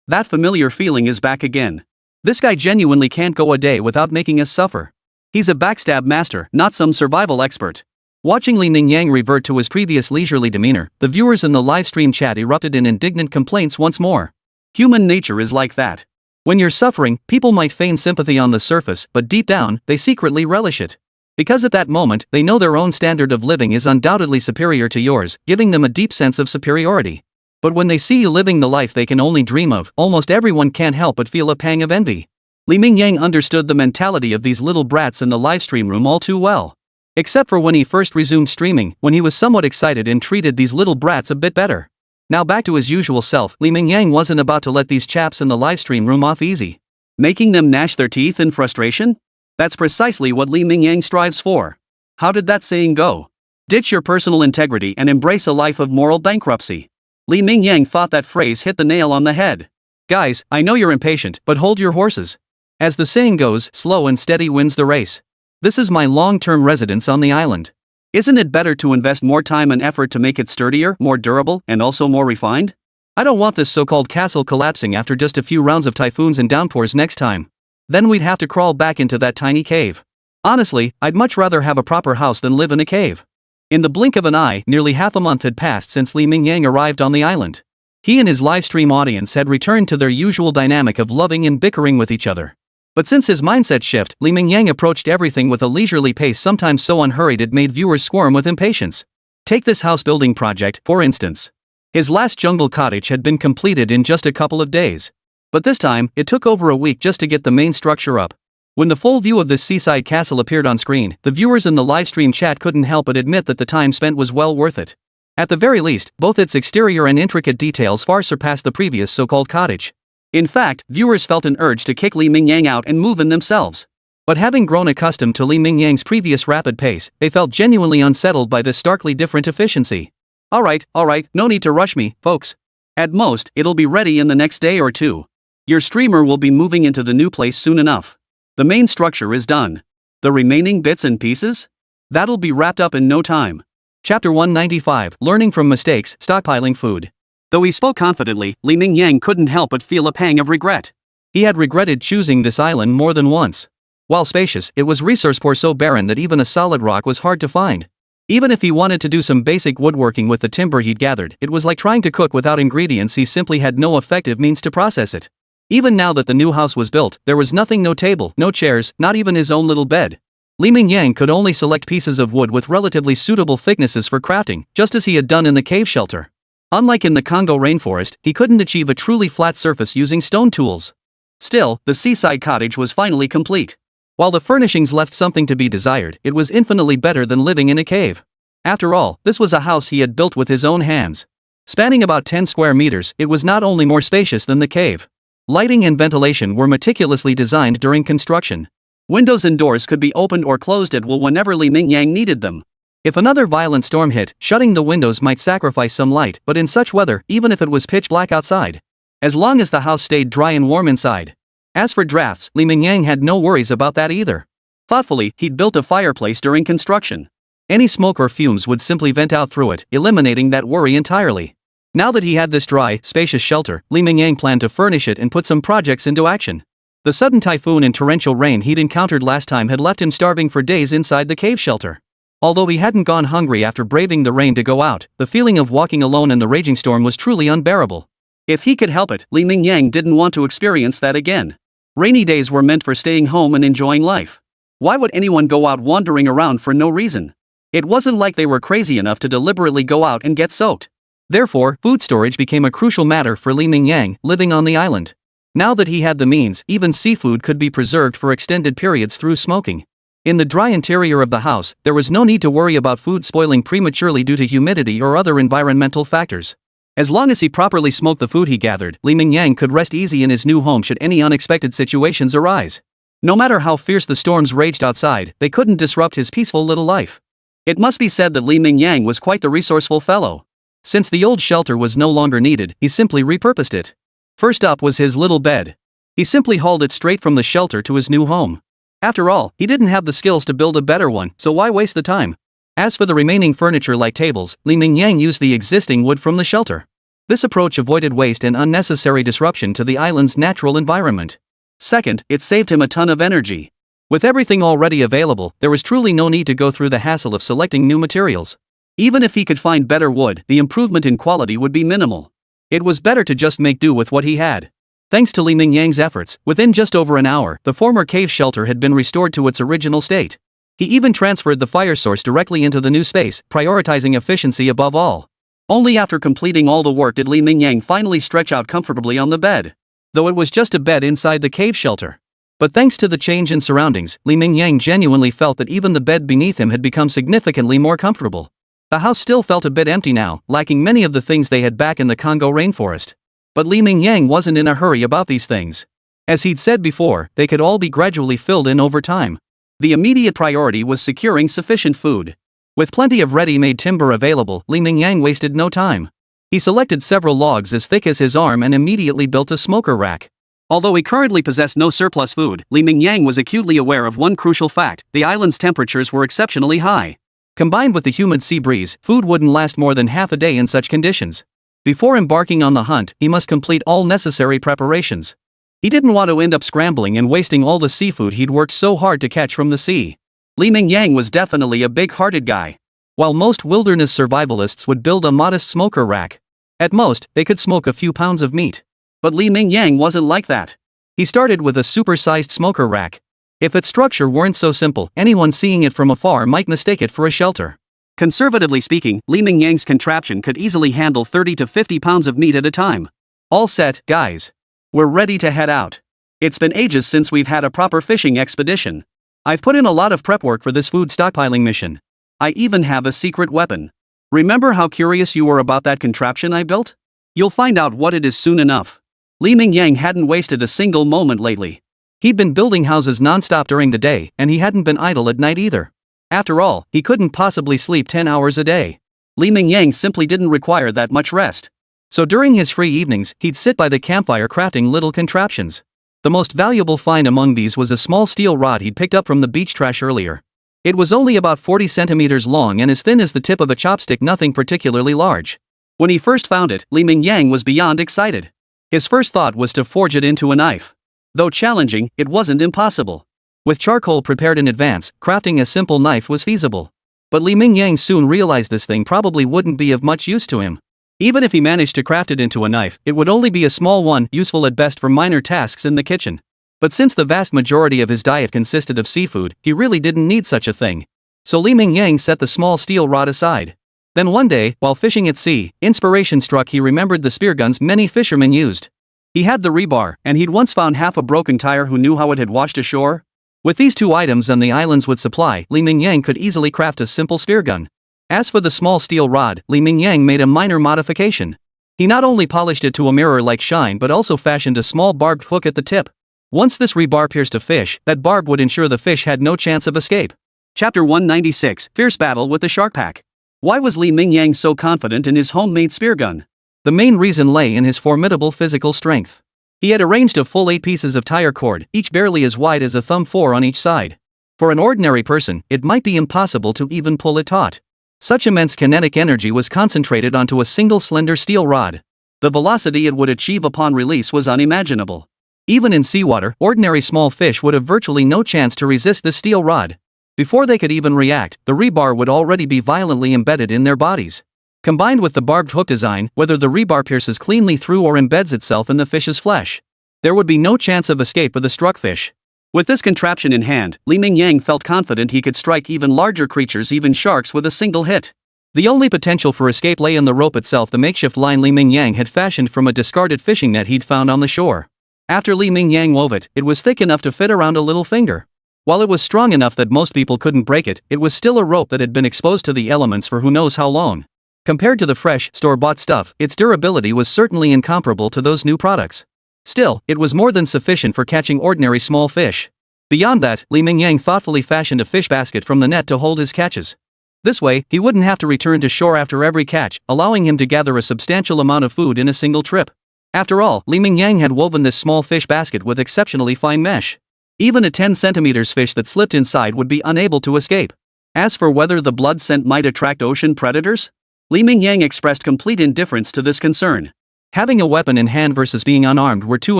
That familiar feeling is back again. This guy genuinely can't go a day without making us suffer. He's a backstab master, not some survival expert. Watching Mingyang revert to his previous leisurely demeanor, the viewers in the livestream chat erupted in indignant complaints once more. Human nature is like that. When you're suffering, people might feign sympathy on the surface, but deep down, they secretly relish it. Because at that moment, they know their own standard of living is undoubtedly superior to yours, giving them a deep sense of superiority. But when they see you living the life they can only dream of, almost everyone can't help but feel a pang of envy. Mingyang understood the mentality of these little brats in the livestream room all too well. Except for when he first resumed streaming, when he was somewhat excited and treated these little brats a bit better. Now back to his usual self, Mingyang wasn't about to let these chaps in the livestream room off easy. Making them gnash their teeth in frustration? That's precisely what Mingyang strives for. How did that saying go? Ditch your personal integrity and embrace a life of moral bankruptcy. Mingyang thought that phrase hit the nail on the head. Guys, I know you're impatient, but hold your horses. As the saying goes, slow and steady wins the race. This is my long-term residence on the island. Isn't it better to invest more time and effort to make it sturdier, more durable, and also more refined? I don't want this so-called castle collapsing after just a few rounds of typhoons and downpours next time. Then we'd have to crawl back into that tiny cave. Honestly, I'd much rather have a proper house than live in a cave. In the blink of an eye, nearly half a month had passed since Mingyang arrived on the island. He and his livestream audience had returned to their usual dynamic of loving and bickering with each other. But since his mindset shift, Mingyang approached everything with a leisurely pace, sometimes so unhurried it made viewers squirm with impatience. Take this house building project, for instance. His last jungle cottage had been completed in just a couple of days. But this time, it took over a week just to get the main structure up. When the full view of this seaside castle appeared on screen, the viewers in the livestream chat couldn't help but admit that the time spent was well worth it. At the very least, both its exterior and intricate details far surpassed the previous so-called cottage. In fact, viewers felt an urge to kick Mingyang out and move in themselves. But having grown accustomed to Mingyang's previous rapid pace, they felt genuinely unsettled by this starkly different efficiency. Alright, no need to rush me, folks. At most, it'll be ready in the next day or two. Your streamer will be moving into the new place soon enough. The main structure is done. The remaining bits and pieces? That'll be wrapped up in no time. Chapter 195, Learning from Mistakes, Stockpiling Food. Though he spoke confidently, Mingyang couldn't help but feel a pang of regret. He had regretted choosing this island more than once. While spacious, it was resource-poor, so barren that even a solid rock was hard to find. Even if he wanted to do some basic woodworking with the timber he'd gathered, it was like trying to cook without ingredients. He simply had no effective means to process it. Even now that the new house was built, there was nothing: no table, no chairs, not even his own little bed. Mingyang could only select pieces of wood with relatively suitable thicknesses for crafting, just as he had done in the cave shelter. Unlike in the Congo rainforest, he couldn't achieve a truly flat surface using stone tools. Still, the seaside cottage was finally complete. While the furnishings left something to be desired, it was infinitely better than living in a cave. After all, this was a house he had built with his own hands. Spanning about 10 square meters, it was not only more spacious than the cave. Lighting and ventilation were meticulously designed during construction. Windows and doors could be opened or closed at will whenever Mingyang needed them. If another violent storm hit, shutting the windows might sacrifice some light, but in such weather, even if it was pitch black outside, as long as the house stayed dry and warm inside. As for drafts, Mingyang had no worries about that either. Thoughtfully, he'd built a fireplace during construction. Any smoke or fumes would simply vent out through it, eliminating that worry entirely. Now that he had this dry, spacious shelter, Li Mingyang planned to furnish it and put some projects into action. The sudden typhoon and torrential rain he'd encountered last time had left him starving for days inside the cave shelter. Although he hadn't gone hungry after braving the rain to go out, the feeling of walking alone in the raging storm was truly unbearable. If he could help it, Li Mingyang didn't want to experience that again. Rainy days were meant for staying home and enjoying life. Why would anyone go out wandering around for no reason? It wasn't like they were crazy enough to deliberately go out and get soaked. Therefore, food storage became a crucial matter for Li Mingyang, living on the island. Now that he had the means, even seafood could be preserved for extended periods through smoking. In the dry interior of the house, there was no need to worry about food spoiling prematurely due to humidity or other environmental factors. As long as he properly smoked the food he gathered, Li Mingyang could rest easy in his new home should any unexpected situations arise. No matter how fierce the storms raged outside, they couldn't disrupt his peaceful little life. It must be said that Li Mingyang was quite the resourceful fellow. Since the old shelter was no longer needed, he simply repurposed it. First up was his little bed. He simply hauled it straight from the shelter to his new home. After all, he didn't have the skills to build a better one, so why waste the time? As for the remaining furniture like tables, Li Mingyang used the existing wood from the shelter. This approach avoided waste and unnecessary disruption to the island's natural environment. Second, it saved him a ton of energy. With everything already available, there was truly no need to go through the hassle of selecting new materials. Even if he could find better wood, the improvement in quality would be minimal. It was better to just make do with what he had. Thanks to Li Mingyang's efforts, within just over an hour, the former cave shelter had been restored to its original state. He even transferred the fire source directly into the new space, prioritizing efficiency above all. Only after completing all the work did Li Mingyang finally stretch out comfortably on the bed. Though it was just a bed inside the cave shelter. But thanks to the change in surroundings, Li Mingyang genuinely felt that even the bed beneath him had become significantly more comfortable. The house still felt a bit empty now, lacking many of the things they had back in the Congo rainforest. But Li Mingyang wasn't in a hurry about these things. As he'd said before, they could all be gradually filled in over time. The immediate priority was securing sufficient food. With plenty of ready-made timber available, Li Mingyang wasted no time. He selected several logs as thick as his arm and immediately built a smoker rack. Although he currently possessed no surplus food, Li Mingyang was acutely aware of one crucial fact: the island's temperatures were exceptionally high. Combined with the humid sea breeze, food wouldn't last more than half a day in such conditions. Before embarking on the hunt, he must complete all necessary preparations. He didn't want to end up scrambling and wasting all the seafood he'd worked so hard to catch from the sea. Li Mingyang was definitely a big-hearted guy. While most wilderness survivalists would build a modest smoker rack. At most, they could smoke a few pounds of meat. But Li Mingyang wasn't like that. He started with a super-sized smoker rack. If its structure weren't so simple, anyone seeing it from afar might mistake it for a shelter. Conservatively speaking, Li Mingyang's contraption could easily handle 30 to 50 pounds of meat at a time. All set, guys. We're ready to head out. It's been ages since we've had a proper fishing expedition. I've put in a lot of prep work for this food stockpiling mission. I even have a secret weapon. Remember how curious you were about that contraption I built? You'll find out what it is soon enough. Li Mingyang hadn't wasted a single moment lately. He'd been building houses non-stop during the day, and he hadn't been idle at night either. After all, he couldn't possibly sleep 10 hours a day. Li Mingyang simply didn't require that much rest. So during his free evenings, he'd sit by the campfire crafting little contraptions. The most valuable find among these was a small steel rod he'd picked up from the beach trash earlier. It was only about 40 centimeters long and as thin as the tip of a chopstick, nothing particularly large. When he first found it, Li Mingyang was beyond excited. His first thought was to forge it into a knife. Though challenging, it wasn't impossible. With charcoal prepared in advance, crafting a simple knife was feasible. But Li Mingyang soon realized this thing probably wouldn't be of much use to him. Even if he managed to craft it into a knife, it would only be a small one, useful at best for minor tasks in the kitchen. But since the vast majority of his diet consisted of seafood, he really didn't need such a thing. So Li Mingyang set the small steel rod aside. Then one day, while fishing at sea, inspiration struck. He remembered the spear guns many fishermen used. He had the rebar, and he'd once found half a broken tire who knew how it had washed ashore. With these two items and the islands would supply, Li Mingyang could easily craft a simple spear gun. As for the small steel rod, Li Mingyang made a minor modification. He not only polished it to a mirror-like shine but also fashioned a small barbed hook at the tip. Once this rebar pierced a fish, that barb would ensure the fish had no chance of escape. Chapter 196, Fierce Battle with the Shark Pack. Why was Li Mingyang so confident in his homemade spear gun? The main reason lay in his formidable physical strength. He had arranged a full 8 pieces of tire cord, each barely as wide as a thumb, 4 on each side. For an ordinary person, it might be impossible to even pull it taut. Such immense kinetic energy was concentrated onto a single slender steel rod. The velocity it would achieve upon release was unimaginable. Even in seawater, ordinary small fish would have virtually no chance to resist this steel rod. Before they could even react, the rebar would already be violently embedded in their bodies. Combined with the barbed hook design, whether the rebar pierces cleanly through or embeds itself in the fish's flesh, there would be no chance of escape for the struck fish. With this contraption in hand, Li Mingyang felt confident he could strike even larger creatures, even sharks, with a single hit. The only potential for escape lay in the rope itself, the makeshift line Li Mingyang had fashioned from a discarded fishing net he'd found on the shore. After Li Mingyang wove it, it was thick enough to fit around a little finger. While it was strong enough that most people couldn't break it, it was still a rope that had been exposed to the elements for who knows how long. Compared to the fresh, store-bought stuff, its durability was certainly incomparable to those new products. Still, it was more than sufficient for catching ordinary small fish. Beyond that, Li Mingyang thoughtfully fashioned a fish basket from the net to hold his catches. This way, he wouldn't have to return to shore after every catch, allowing him to gather a substantial amount of food in a single trip. After all, Li Mingyang had woven this small fish basket with exceptionally fine mesh. Even a 10 centimeters fish that slipped inside would be unable to escape. As for whether the blood scent might attract ocean predators, Li Mingyang expressed complete indifference to this concern. Having a weapon in hand versus being unarmed were two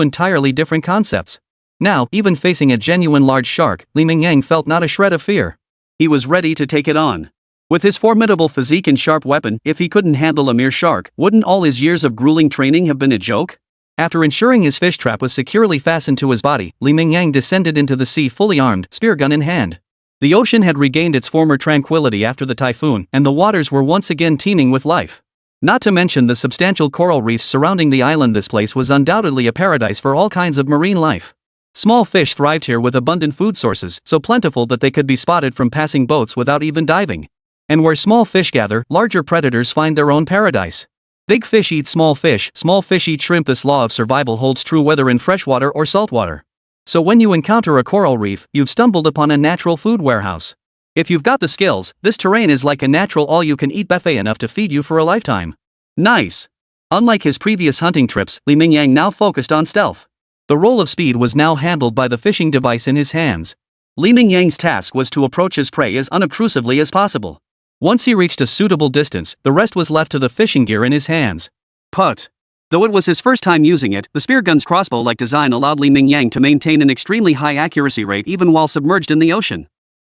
entirely different concepts. Now, even facing a genuine large shark, Li Mingyang felt not a shred of fear. He was ready to take it on. With his formidable physique and sharp weapon, if he couldn't handle a mere shark, wouldn't all his years of grueling training have been a joke? After ensuring his fish trap was securely fastened to his body, Li Mingyang descended into the sea fully armed, spear gun in hand. The ocean had regained its former tranquility after the typhoon, and the waters were once again teeming with life. Not to mention the substantial coral reefs surrounding the island. This place was undoubtedly a paradise for all kinds of marine life. Small fish thrived here with abundant food sources, so plentiful that they could be spotted from passing boats without even diving. And where small fish gather, larger predators find their own paradise. Big fish eat small fish eat shrimp. This law of survival holds true whether in freshwater or saltwater. So when you encounter a coral reef, you've stumbled upon a natural food warehouse. If you've got the skills, this terrain is like a natural all-you-can-eat buffet, enough to feed you for a lifetime. Nice. Unlike his previous hunting trips, Li Mingyang now focused on stealth. The role of speed was now handled by the fishing device in his hands. Li Mingyang's task was to approach his prey as unobtrusively as possible. Once he reached a suitable distance, the rest was left to the fishing gear in his hands. Put. Though it was his first time using it, the spear gun's crossbow-like design allowed Li Mingyang to maintain an extremely high accuracy rate even while submerged in the ocean.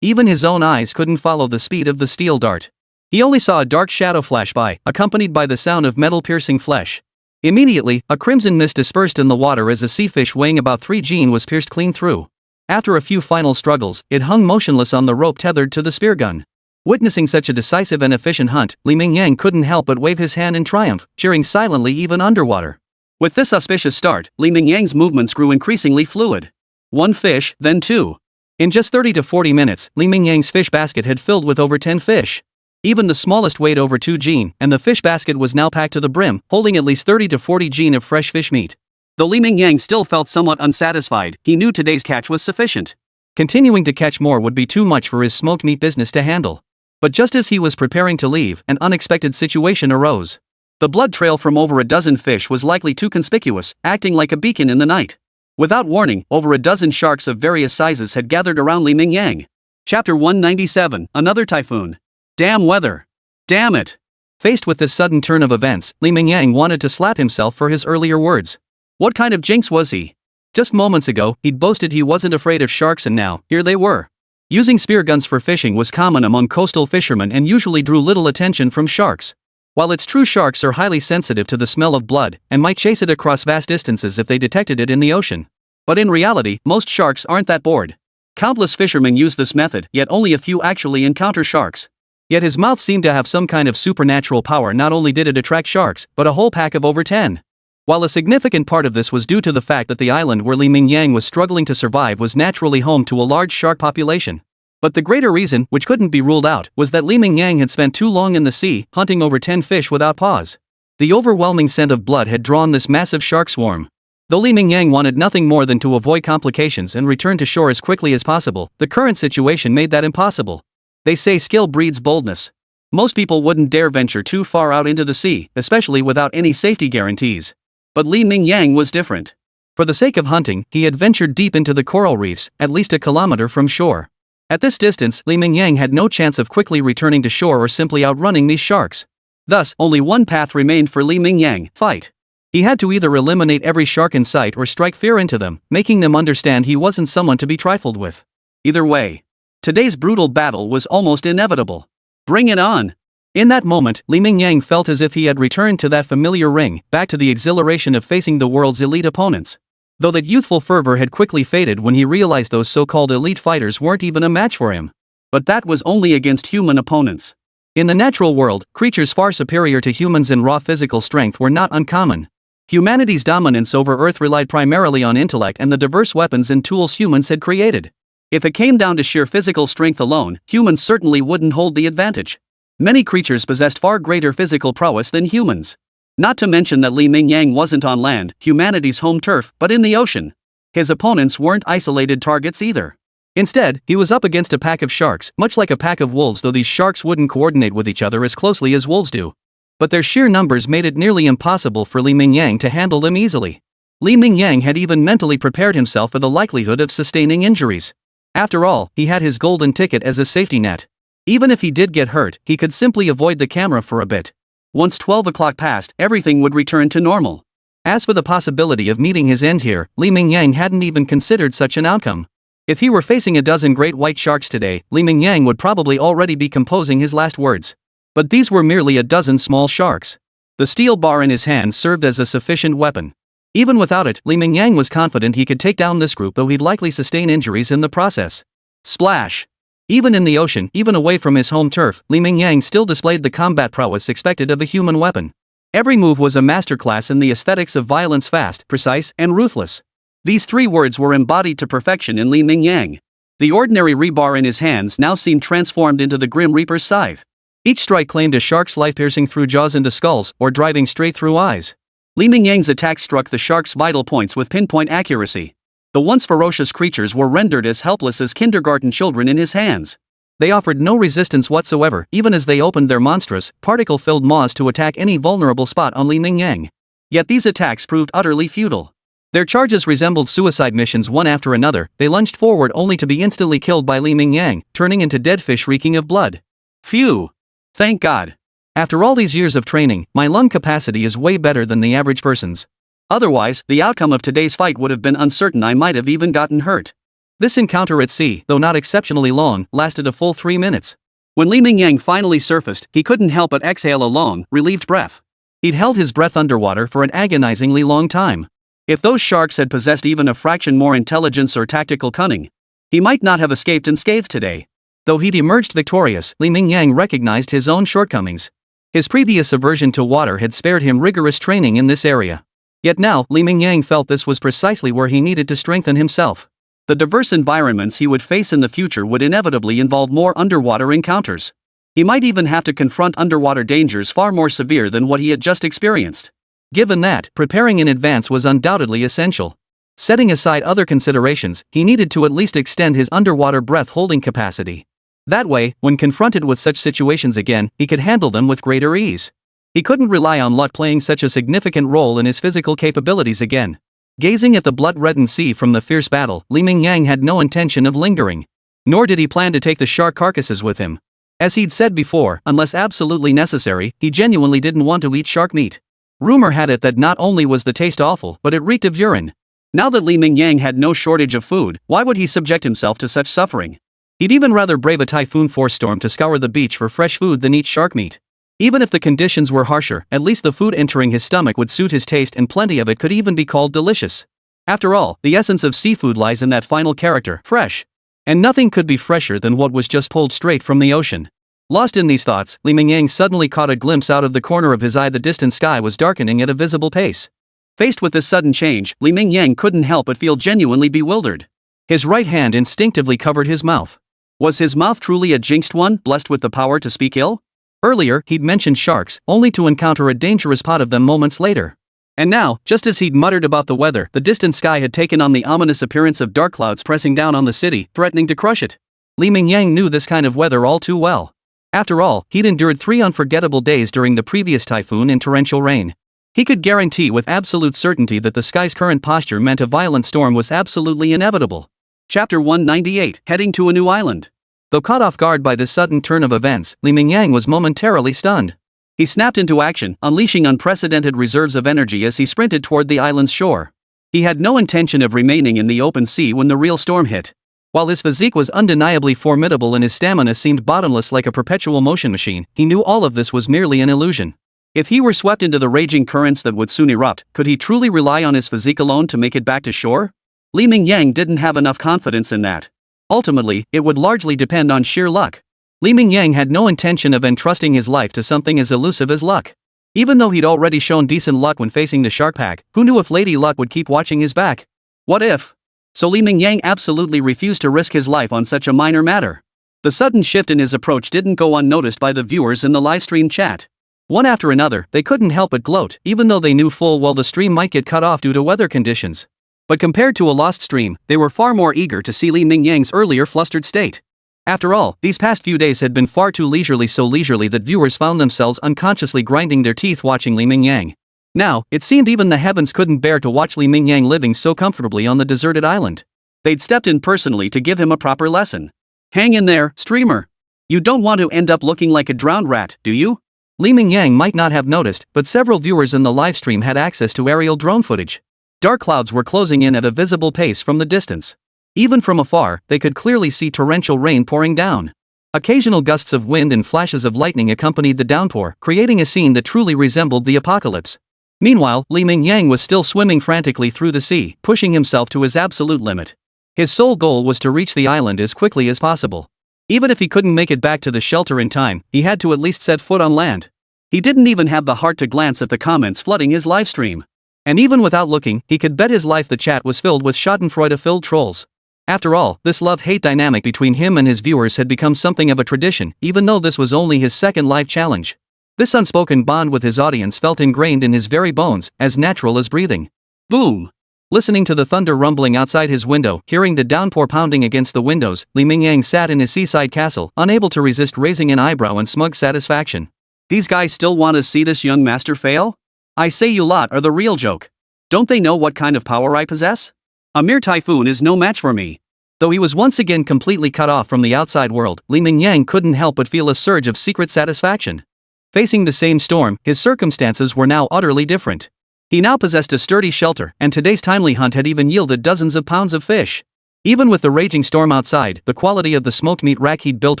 Even his own eyes couldn't follow the speed of the steel dart. He only saw a dark shadow flash by, accompanied by the sound of metal-piercing flesh. Immediately, a crimson mist dispersed in the water as a sea fish weighing about 3 Gene was pierced clean through. After a few final struggles, it hung motionless on the rope tethered to the spear gun. Witnessing such a decisive and efficient hunt, Li Mingyang couldn't help but wave his hand in triumph, cheering silently even underwater. With this auspicious start, Li Mingyang's movements grew increasingly fluid. One fish, then two. In just 30 to 40 minutes, Li Mingyang's fish basket had filled with over 10 fish. Even the smallest weighed over 2 Gene, and the fish basket was now packed to the brim, holding at least 30 to 40 Gene of fresh fish meat. Though Li Mingyang still felt somewhat unsatisfied, he knew today's catch was sufficient. Continuing to catch more would be too much for his smoked meat business to handle. But just as he was preparing to leave, an unexpected situation arose. The blood trail from over a dozen fish was likely too conspicuous, acting like a beacon in the night. Without warning, over a dozen sharks of various sizes had gathered around Li Mingyang. Chapter 197, Another Typhoon. Damn weather. Damn it. Faced with this sudden turn of events, Li Mingyang wanted to slap himself for his earlier words. What kind of jinx was he? Just moments ago, he'd boasted he wasn't afraid of sharks, and now, here they were. Using spear guns for fishing was common among coastal fishermen and usually drew little attention from sharks. While it's true sharks are highly sensitive to the smell of blood and might chase it across vast distances if they detected it in the ocean. But in reality, most sharks aren't that bored. Countless fishermen use this method, yet only a few actually encounter sharks. Yet his mouth seemed to have some kind of supernatural power. Not only did it attract sharks, but a whole pack of over 10. While a significant part of this was due to the fact that the island where Li Mingyang was struggling to survive was naturally home to a large shark population. But the greater reason, which couldn't be ruled out, was that Li Mingyang had spent too long in the sea, hunting over 10 fish without pause. The overwhelming scent of blood had drawn this massive shark swarm. Though Li Mingyang wanted nothing more than to avoid complications and return to shore as quickly as possible, the current situation made that impossible. They say skill breeds boldness. Most people wouldn't dare venture too far out into the sea, especially without any safety guarantees. But Li Mingyang was different. For the sake of hunting, he had ventured deep into the coral reefs, at least a kilometer from shore. At this distance, Mingyang had no chance of quickly returning to shore or simply outrunning these sharks. Thus, only one path remained for Mingyang: fight. He had to either eliminate every shark in sight or strike fear into them, making them understand he wasn't someone to be trifled with. Either way, today's brutal battle was almost inevitable. Bring it on! In that moment, Mingyang felt as if he had returned to that familiar ring, back to the exhilaration of facing the world's elite opponents. Though that youthful fervor had quickly faded when he realized those so-called elite fighters weren't even a match for him. But that was only against human opponents. In the natural world, creatures far superior to humans in raw physical strength were not uncommon. Humanity's dominance over Earth relied primarily on intellect and the diverse weapons and tools humans had created. If it came down to sheer physical strength alone, humans certainly wouldn't hold the advantage. Many creatures possessed far greater physical prowess than humans. Not to mention that Mingyang wasn't on land, humanity's home turf, but in the ocean. His opponents weren't isolated targets either. Instead, he was up against a pack of sharks, much like a pack of wolves, though these sharks wouldn't coordinate with each other as closely as wolves do. But their sheer numbers made it nearly impossible for Mingyang to handle them easily. Mingyang had even mentally prepared himself for the likelihood of sustaining injuries. After all, he had his golden ticket as a safety net. Even if he did get hurt, he could simply avoid the camera for a bit. Once 12 o'clock passed, everything would return to normal. As for the possibility of meeting his end here, Mingyang hadn't even considered such an outcome. If he were facing a dozen great white sharks today, Mingyang would probably already be composing his last words. But these were merely a dozen small sharks. The steel bar in his hand served as a sufficient weapon. Even without it, Mingyang was confident he could take down this group, though he'd likely sustain injuries in the process. Splash! Even in the ocean, even away from his home turf, Mingyang still displayed the combat prowess expected of a human weapon. Every move was a masterclass in the aesthetics of violence: fast, precise, and ruthless. These three words were embodied to perfection in Mingyang. The ordinary rebar in his hands now seemed transformed into the Grim Reaper's scythe. Each strike claimed a shark's life, piercing through jaws into skulls, or driving straight through eyes. Mingyang's attack struck the shark's vital points with pinpoint accuracy. The once ferocious creatures were rendered as helpless as kindergarten children in his hands. They offered no resistance whatsoever, even as they opened their monstrous, particle-filled maws to attack any vulnerable spot on Mingyang. Yet these attacks proved utterly futile. Their charges resembled suicide missions one after another. They lunged forward only to be instantly killed by Mingyang, turning into dead fish reeking of blood. Phew! Thank God. After all these years of training, my lung capacity is way better than the average person's. Otherwise, the outcome of today's fight would have been uncertain. I might have even gotten hurt. This encounter at sea, though not exceptionally long, lasted a full 3 minutes. When Mingyang finally surfaced, he couldn't help but exhale a long, relieved breath. He'd held his breath underwater for an agonizingly long time. If those sharks had possessed even a fraction more intelligence or tactical cunning, he might not have escaped unscathed today. Though he'd emerged victorious, Mingyang recognized his own shortcomings. His previous aversion to water had spared him rigorous training in this area. Yet now, Mingyang felt this was precisely where he needed to strengthen himself. The diverse environments he would face in the future would inevitably involve more underwater encounters. He might even have to confront underwater dangers far more severe than what he had just experienced. Given that, preparing in advance was undoubtedly essential. Setting aside other considerations, he needed to at least extend his underwater breath-holding capacity. That way, when confronted with such situations again, he could handle them with greater ease. He couldn't rely on luck playing such a significant role in his physical capabilities again. Gazing at the blood-reddened sea from the fierce battle, Mingyang had no intention of lingering. Nor did he plan to take the shark carcasses with him. As he'd said before, unless absolutely necessary, he genuinely didn't want to eat shark meat. Rumor had it that not only was the taste awful, but it reeked of urine. Now that Mingyang had no shortage of food, why would he subject himself to such suffering? He'd even rather brave a typhoon-force storm to scour the beach for fresh food than eat shark meat. Even if the conditions were harsher, at least the food entering his stomach would suit his taste, and plenty of it could even be called delicious. After all, the essence of seafood lies in that final character, fresh. And nothing could be fresher than what was just pulled straight from the ocean. Lost in these thoughts, Mingyang suddenly caught a glimpse out of the corner of his eye. The distant sky was darkening at a visible pace. Faced with this sudden change, Mingyang couldn't help but feel genuinely bewildered. His right hand instinctively covered his mouth. Was his mouth truly a jinxed one, blessed with the power to speak ill? Earlier, he'd mentioned sharks, only to encounter a dangerous pot of them moments later. And now, just as he'd muttered about the weather, the distant sky had taken on the ominous appearance of dark clouds pressing down on the city, threatening to crush it. Mingyang knew this kind of weather all too well. After all, he'd endured 3 unforgettable days during the previous typhoon in torrential rain. He could guarantee with absolute certainty that the sky's current posture meant a violent storm was absolutely inevitable. Chapter 198, Heading to a New Island. Though caught off guard by this sudden turn of events, Li Mingyang was momentarily stunned. He snapped into action, unleashing unprecedented reserves of energy as he sprinted toward the island's shore. He had no intention of remaining in the open sea when the real storm hit. While his physique was undeniably formidable and his stamina seemed bottomless like a perpetual motion machine, he knew all of this was merely an illusion. If he were swept into the raging currents that would soon erupt, could he truly rely on his physique alone to make it back to shore? Li Mingyang didn't have enough confidence in that. Ultimately, it would largely depend on sheer luck. Li Mingyang had no intention of entrusting his life to something as elusive as luck. Even though he'd already shown decent luck when facing the shark pack, who knew if Lady Luck would keep watching his back? What if? So Li Mingyang absolutely refused to risk his life on such a minor matter. The sudden shift in his approach didn't go unnoticed by the viewers in the livestream chat. One after another, they couldn't help but gloat, even though they knew full well the stream might get cut off due to weather conditions. But compared to a lost stream, they were far more eager to see Li Mingyang's earlier flustered state. After all, these past few days had been far too leisurely, so leisurely that viewers found themselves unconsciously grinding their teeth watching Li Mingyang. Now, it seemed even the heavens couldn't bear to watch Li Mingyang living so comfortably on the deserted island. They'd stepped in personally to give him a proper lesson. Hang in there, streamer. You don't want to end up looking like a drowned rat, do you? Li Mingyang might not have noticed, but several viewers in the livestream had access to aerial drone footage. Dark clouds were closing in at a visible pace from the distance. Even from afar, they could clearly see torrential rain pouring down. Occasional gusts of wind and flashes of lightning accompanied the downpour, creating a scene that truly resembled the apocalypse. Meanwhile, Li Mingyang was still swimming frantically through the sea, pushing himself to his absolute limit. His sole goal was to reach the island as quickly as possible. Even if he couldn't make it back to the shelter in time, he had to at least set foot on land. He didn't even have the heart to glance at the comments flooding his livestream. And even without looking, he could bet his life the chat was filled with schadenfreude-filled trolls. After all, this love-hate dynamic between him and his viewers had become something of a tradition, even though this was only his second live challenge. This unspoken bond with his audience felt ingrained in his very bones, as natural as breathing. Boom! Listening to the thunder rumbling outside his window, hearing the downpour pounding against the windows, Li Mingyang sat in his seaside castle, unable to resist raising an eyebrow in smug satisfaction. These guys still want to see this young master fail? I say you lot are the real joke. Don't they know what kind of power I possess? A mere typhoon is no match for me. Though he was once again completely cut off from the outside world, Li Mingyang couldn't help but feel a surge of secret satisfaction. Facing the same storm, his circumstances were now utterly different. He now possessed a sturdy shelter, and today's timely hunt had even yielded dozens of pounds of fish. Even with the raging storm outside, the quality of the smoked meat rack he'd built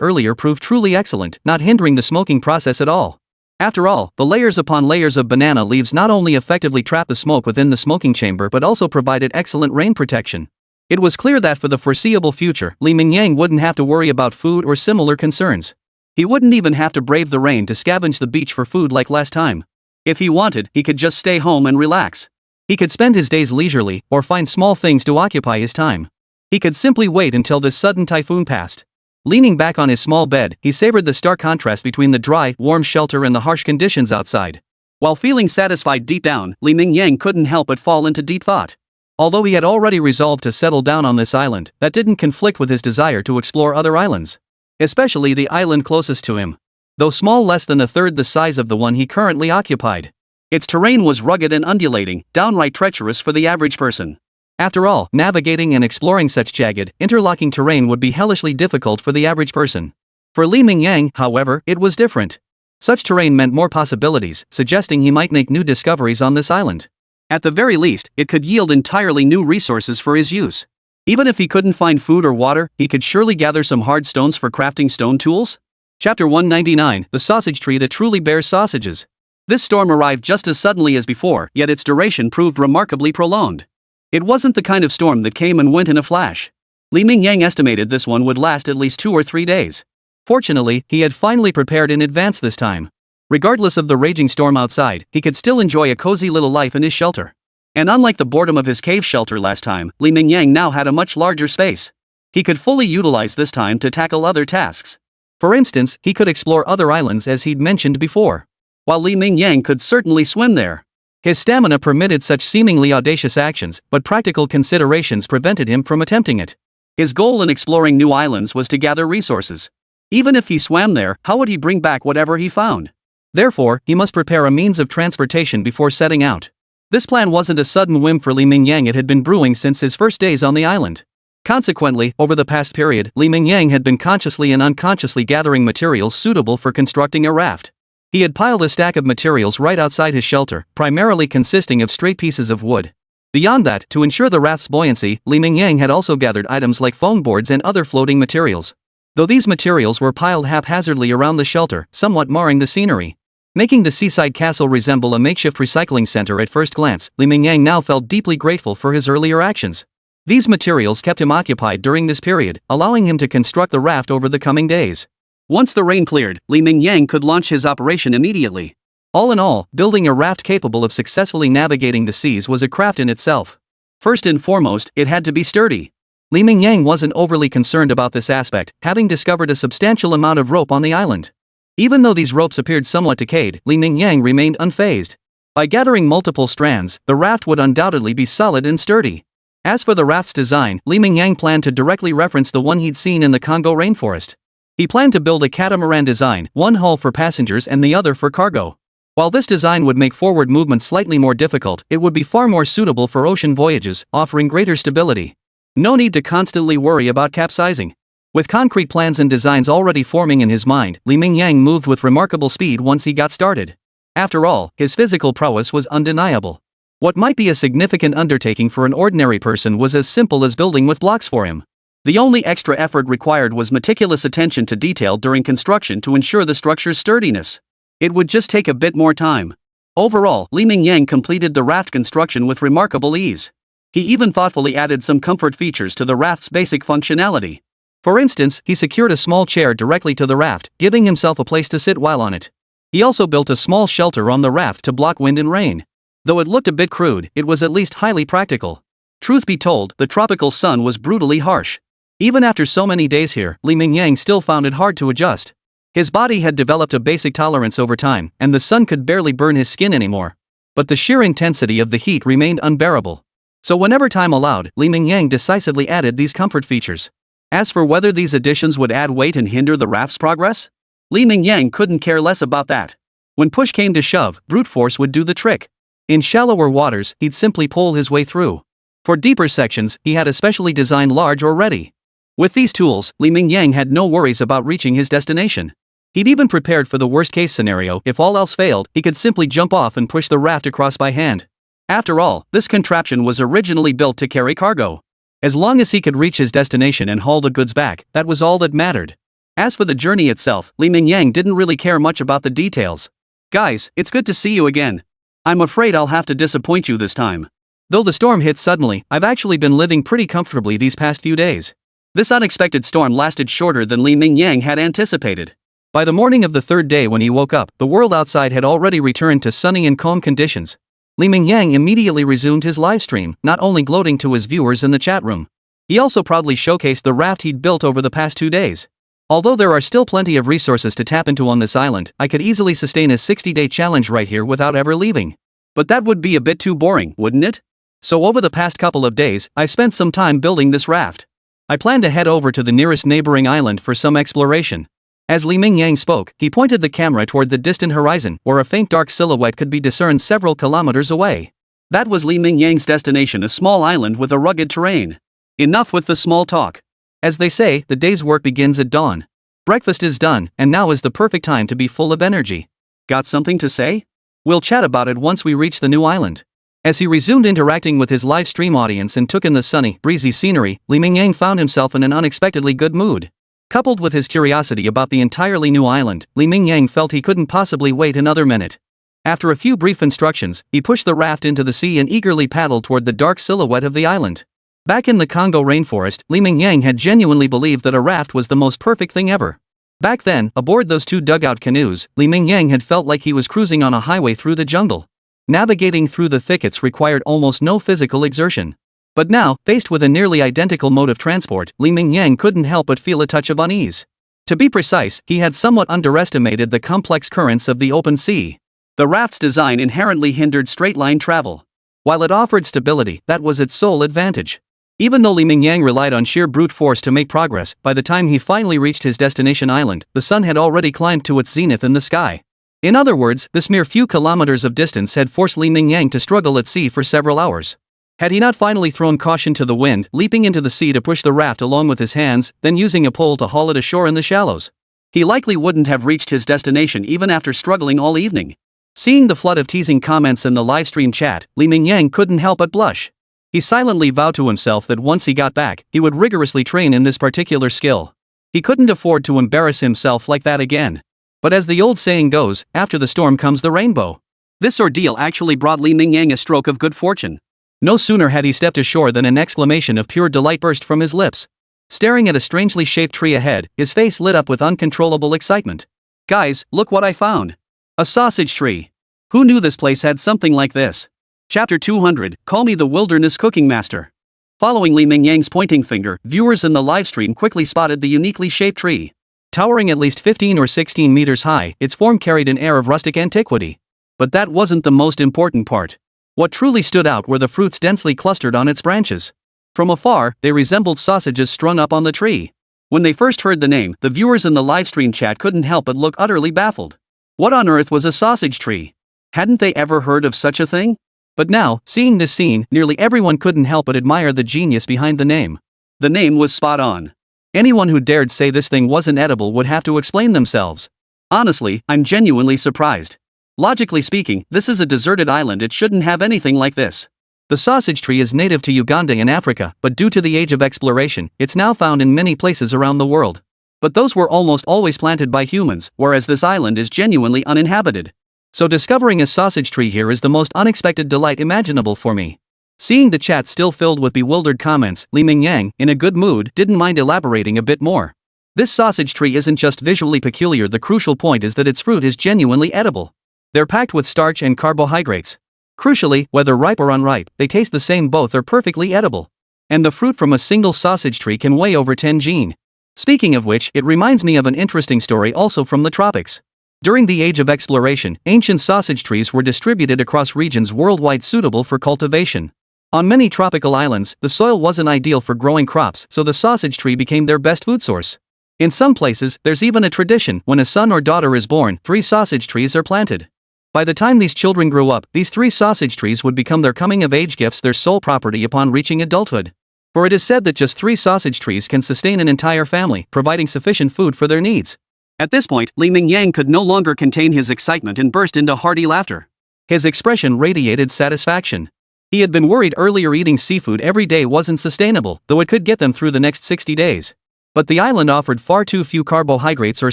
earlier proved truly excellent, not hindering the smoking process at all. After all, the layers upon layers of banana leaves not only effectively trapped the smoke within the smoking chamber but also provided excellent rain protection. It was clear that for the foreseeable future, Li Mingyang wouldn't have to worry about food or similar concerns. He wouldn't even have to brave the rain to scavenge the beach for food like last time. If he wanted, he could just stay home and relax. He could spend his days leisurely, or find small things to occupy his time. He could simply wait until this sudden typhoon passed. Leaning back on his small bed, he savored the stark contrast between the dry, warm shelter and the harsh conditions outside. While feeling satisfied deep down, Li Mingyang couldn't help but fall into deep thought. Although he had already resolved to settle down on this island, that didn't conflict with his desire to explore other islands. Especially the island closest to him. Though small, less than a third the size of the one he currently occupied. Its terrain was rugged and undulating, downright treacherous for the average person. After all, navigating and exploring such jagged, interlocking terrain would be hellishly difficult for the average person. For Li Mingyang, however, it was different. Such terrain meant more possibilities, suggesting he might make new discoveries on this island. At the very least, it could yield entirely new resources for his use. Even if he couldn't find food or water, he could surely gather some hard stones for crafting stone tools? Chapter 199, The Sausage Tree That Truly Bears Sausages. This storm arrived just as suddenly as before, yet its duration proved remarkably prolonged. It wasn't the kind of storm that came and went in a flash. Li Mingyang estimated this one would last at least 2 or 3 days. Fortunately, he had finally prepared in advance this time. Regardless of the raging storm outside, he could still enjoy a cozy little life in his shelter. And unlike the boredom of his cave shelter last time, Li Mingyang now had a much larger space. He could fully utilize this time to tackle other tasks. For instance, he could explore other islands as he'd mentioned before. While Li Mingyang could certainly swim there. His stamina permitted such seemingly audacious actions, but practical considerations prevented him from attempting it. His goal in exploring new islands was to gather resources. Even if he swam there, how would he bring back whatever he found? Therefore, he must prepare a means of transportation before setting out. This plan wasn't a sudden whim for Li Mingyang, it had been brewing since his first days on the island. Consequently, over the past period, Li Mingyang had been consciously and unconsciously gathering materials suitable for constructing a raft. He had piled a stack of materials right outside his shelter, primarily consisting of straight pieces of wood. Beyond that, to ensure the raft's buoyancy, Li Mingyang had also gathered items like foam boards and other floating materials. Though these materials were piled haphazardly around the shelter, somewhat marring the scenery. Making the seaside castle resemble a makeshift recycling center at first glance, Li Mingyang now felt deeply grateful for his earlier actions. These materials kept him occupied during this period, allowing him to construct the raft over the coming days. Once the rain cleared, Li Mingyang could launch his operation immediately. All in all, building a raft capable of successfully navigating the seas was a craft in itself. First and foremost, it had to be sturdy. Li Mingyang wasn't overly concerned about this aspect, having discovered a substantial amount of rope on the island. Even though these ropes appeared somewhat decayed, Li Mingyang remained unfazed. By gathering multiple strands, the raft would undoubtedly be solid and sturdy. As for the raft's design, Li Mingyang planned to directly reference the one he'd seen in the Congo rainforest. He planned to build a catamaran design, one hull for passengers and the other for cargo. While this design would make forward movement slightly more difficult, it would be far more suitable for ocean voyages, offering greater stability. No need to constantly worry about capsizing. With concrete plans and designs already forming in his mind, Li Mingyang moved with remarkable speed once he got started. After all, his physical prowess was undeniable. What might be a significant undertaking for an ordinary person was as simple as building with blocks for him. The only extra effort required was meticulous attention to detail during construction to ensure the structure's sturdiness. It would just take a bit more time. Overall, Li Mingyang completed the raft construction with remarkable ease. He even thoughtfully added some comfort features to the raft's basic functionality. For instance, he secured a small chair directly to the raft, giving himself a place to sit while on it. He also built a small shelter on the raft to block wind and rain. Though it looked a bit crude, it was at least highly practical. Truth be told, the tropical sun was brutally harsh. Even after so many days here, Li Mingyang still found it hard to adjust. His body had developed a basic tolerance over time, and the sun could barely burn his skin anymore. But the sheer intensity of the heat remained unbearable. So whenever time allowed, Li Mingyang decisively added these comfort features. As for whether these additions would add weight and hinder the raft's progress, Li Mingyang couldn't care less about that. When push came to shove, brute force would do the trick. In shallower waters, he'd simply pole his way through. For deeper sections, he had a specially designed large or ready. With these tools, Li Mingyang had no worries about reaching his destination. He'd even prepared for the worst-case scenario. If all else failed, he could simply jump off and push the raft across by hand. After all, this contraption was originally built to carry cargo. As long as he could reach his destination and haul the goods back, that was all that mattered. As for the journey itself, Li Mingyang didn't really care much about the details. "Guys, it's good to see you again. I'm afraid I'll have to disappoint you this time. Though the storm hit suddenly, I've actually been living pretty comfortably these past few days." This unexpected storm lasted shorter than Li Mingyang had anticipated. By the morning of the third day when he woke up, the world outside had already returned to sunny and calm conditions. Li Mingyang immediately resumed his livestream, not only gloating to his viewers in the chat room. He also proudly showcased the raft he'd built over the past 2 days. "Although there are still plenty of resources to tap into on this island, I could easily sustain a 60-day challenge right here without ever leaving. But that would be a bit too boring, wouldn't it? So over the past couple of days, I've spent some time building this raft. I plan to head over to the nearest neighboring island for some exploration." As Li Mingyang spoke, he pointed the camera toward the distant horizon, where a faint dark silhouette could be discerned several kilometers away. That was Li Mingyang's destination, a small island with a rugged terrain. Enough with the small talk. As they say, the day's work begins at dawn. Breakfast is done, and now is the perfect time to be full of energy. Got something to say? We'll chat about it once we reach the new island. As he resumed interacting with his live stream audience and took in the sunny, breezy scenery, Li Mingyang found himself in an unexpectedly good mood. Coupled with his curiosity about the entirely new island, Li Mingyang felt he couldn't possibly wait another minute. After a few brief instructions, he pushed the raft into the sea and eagerly paddled toward the dark silhouette of the island. Back in the Congo rainforest, Li Mingyang had genuinely believed that a raft was the most perfect thing ever. Back then, aboard those 2 dugout canoes, Li Mingyang had felt like he was cruising on a highway through the jungle. Navigating through the thickets required almost no physical exertion. But now, faced with a nearly identical mode of transport, Li Mingyang couldn't help but feel a touch of unease. To be precise, he had somewhat underestimated the complex currents of the open sea. The raft's design inherently hindered straight-line travel. While it offered stability, that was its sole advantage. Even though Li Mingyang relied on sheer brute force to make progress, by the time he finally reached his destination island, the sun had already climbed to its zenith in the sky. In other words, this mere few kilometers of distance had forced Li Mingyang to struggle at sea for several hours. Had he not finally thrown caution to the wind, leaping into the sea to push the raft along with his hands, then using a pole to haul it ashore in the shallows? He likely wouldn't have reached his destination even after struggling all evening. Seeing the flood of teasing comments in the livestream chat, Mingyang couldn't help but blush. He silently vowed to himself that once he got back, he would rigorously train in this particular skill. He couldn't afford to embarrass himself like that again. But as the old saying goes, after the storm comes the rainbow. This ordeal actually brought Mingyang a stroke of good fortune. No sooner had he stepped ashore than an exclamation of pure delight burst from his lips. Staring at a strangely shaped tree ahead, his face lit up with uncontrollable excitement. Guys, look what I found. A sausage tree. Who knew this place had something like this? Chapter 200, Call Me the Wilderness Cooking Master. Following Mingyang's pointing finger, viewers in the livestream quickly spotted the uniquely shaped tree. Towering at least 15 or 16 meters high, its form carried an air of rustic antiquity. But that wasn't the most important part. What truly stood out were the fruits densely clustered on its branches. From afar, they resembled sausages strung up on the tree. When they first heard the name, the viewers in the livestream chat couldn't help but look utterly baffled. What on earth was a sausage tree? Hadn't they ever heard of such a thing? But now, seeing this scene, nearly everyone couldn't help but admire the genius behind the name. The name was spot on. Anyone who dared say this thing wasn't edible would have to explain themselves. Honestly, I'm genuinely surprised. Logically speaking, this is a deserted island, it shouldn't have anything like this. The sausage tree is native to Uganda in Africa, but due to the age of exploration, it's now found in many places around the world. But those were almost always planted by humans, whereas this island is genuinely uninhabited. So discovering a sausage tree here is the most unexpected delight imaginable for me. Seeing the chat still filled with bewildered comments, Mingyang, in a good mood, didn't mind elaborating a bit more. This sausage tree isn't just visually peculiar, the crucial point is that its fruit is genuinely edible. They're packed with starch and carbohydrates. Crucially, whether ripe or unripe, they taste the same, both are perfectly edible. And the fruit from a single sausage tree can weigh over 10 kg. Speaking of which, it reminds me of an interesting story also from the tropics. During the age of exploration, ancient sausage trees were distributed across regions worldwide suitable for cultivation. On many tropical islands, the soil wasn't ideal for growing crops, so the sausage tree became their best food source. In some places, there's even a tradition: when a son or daughter is born, 3 sausage trees are planted. By the time these children grew up, these 3 sausage trees would become their coming-of-age gifts, their sole property upon reaching adulthood. For it is said that just 3 sausage trees can sustain an entire family, providing sufficient food for their needs. At this point, Mingyang could no longer contain his excitement and burst into hearty laughter. His expression radiated satisfaction. He had been worried earlier eating seafood every day wasn't sustainable, though it could get them through the next 60 days. But the island offered far too few carbohydrates or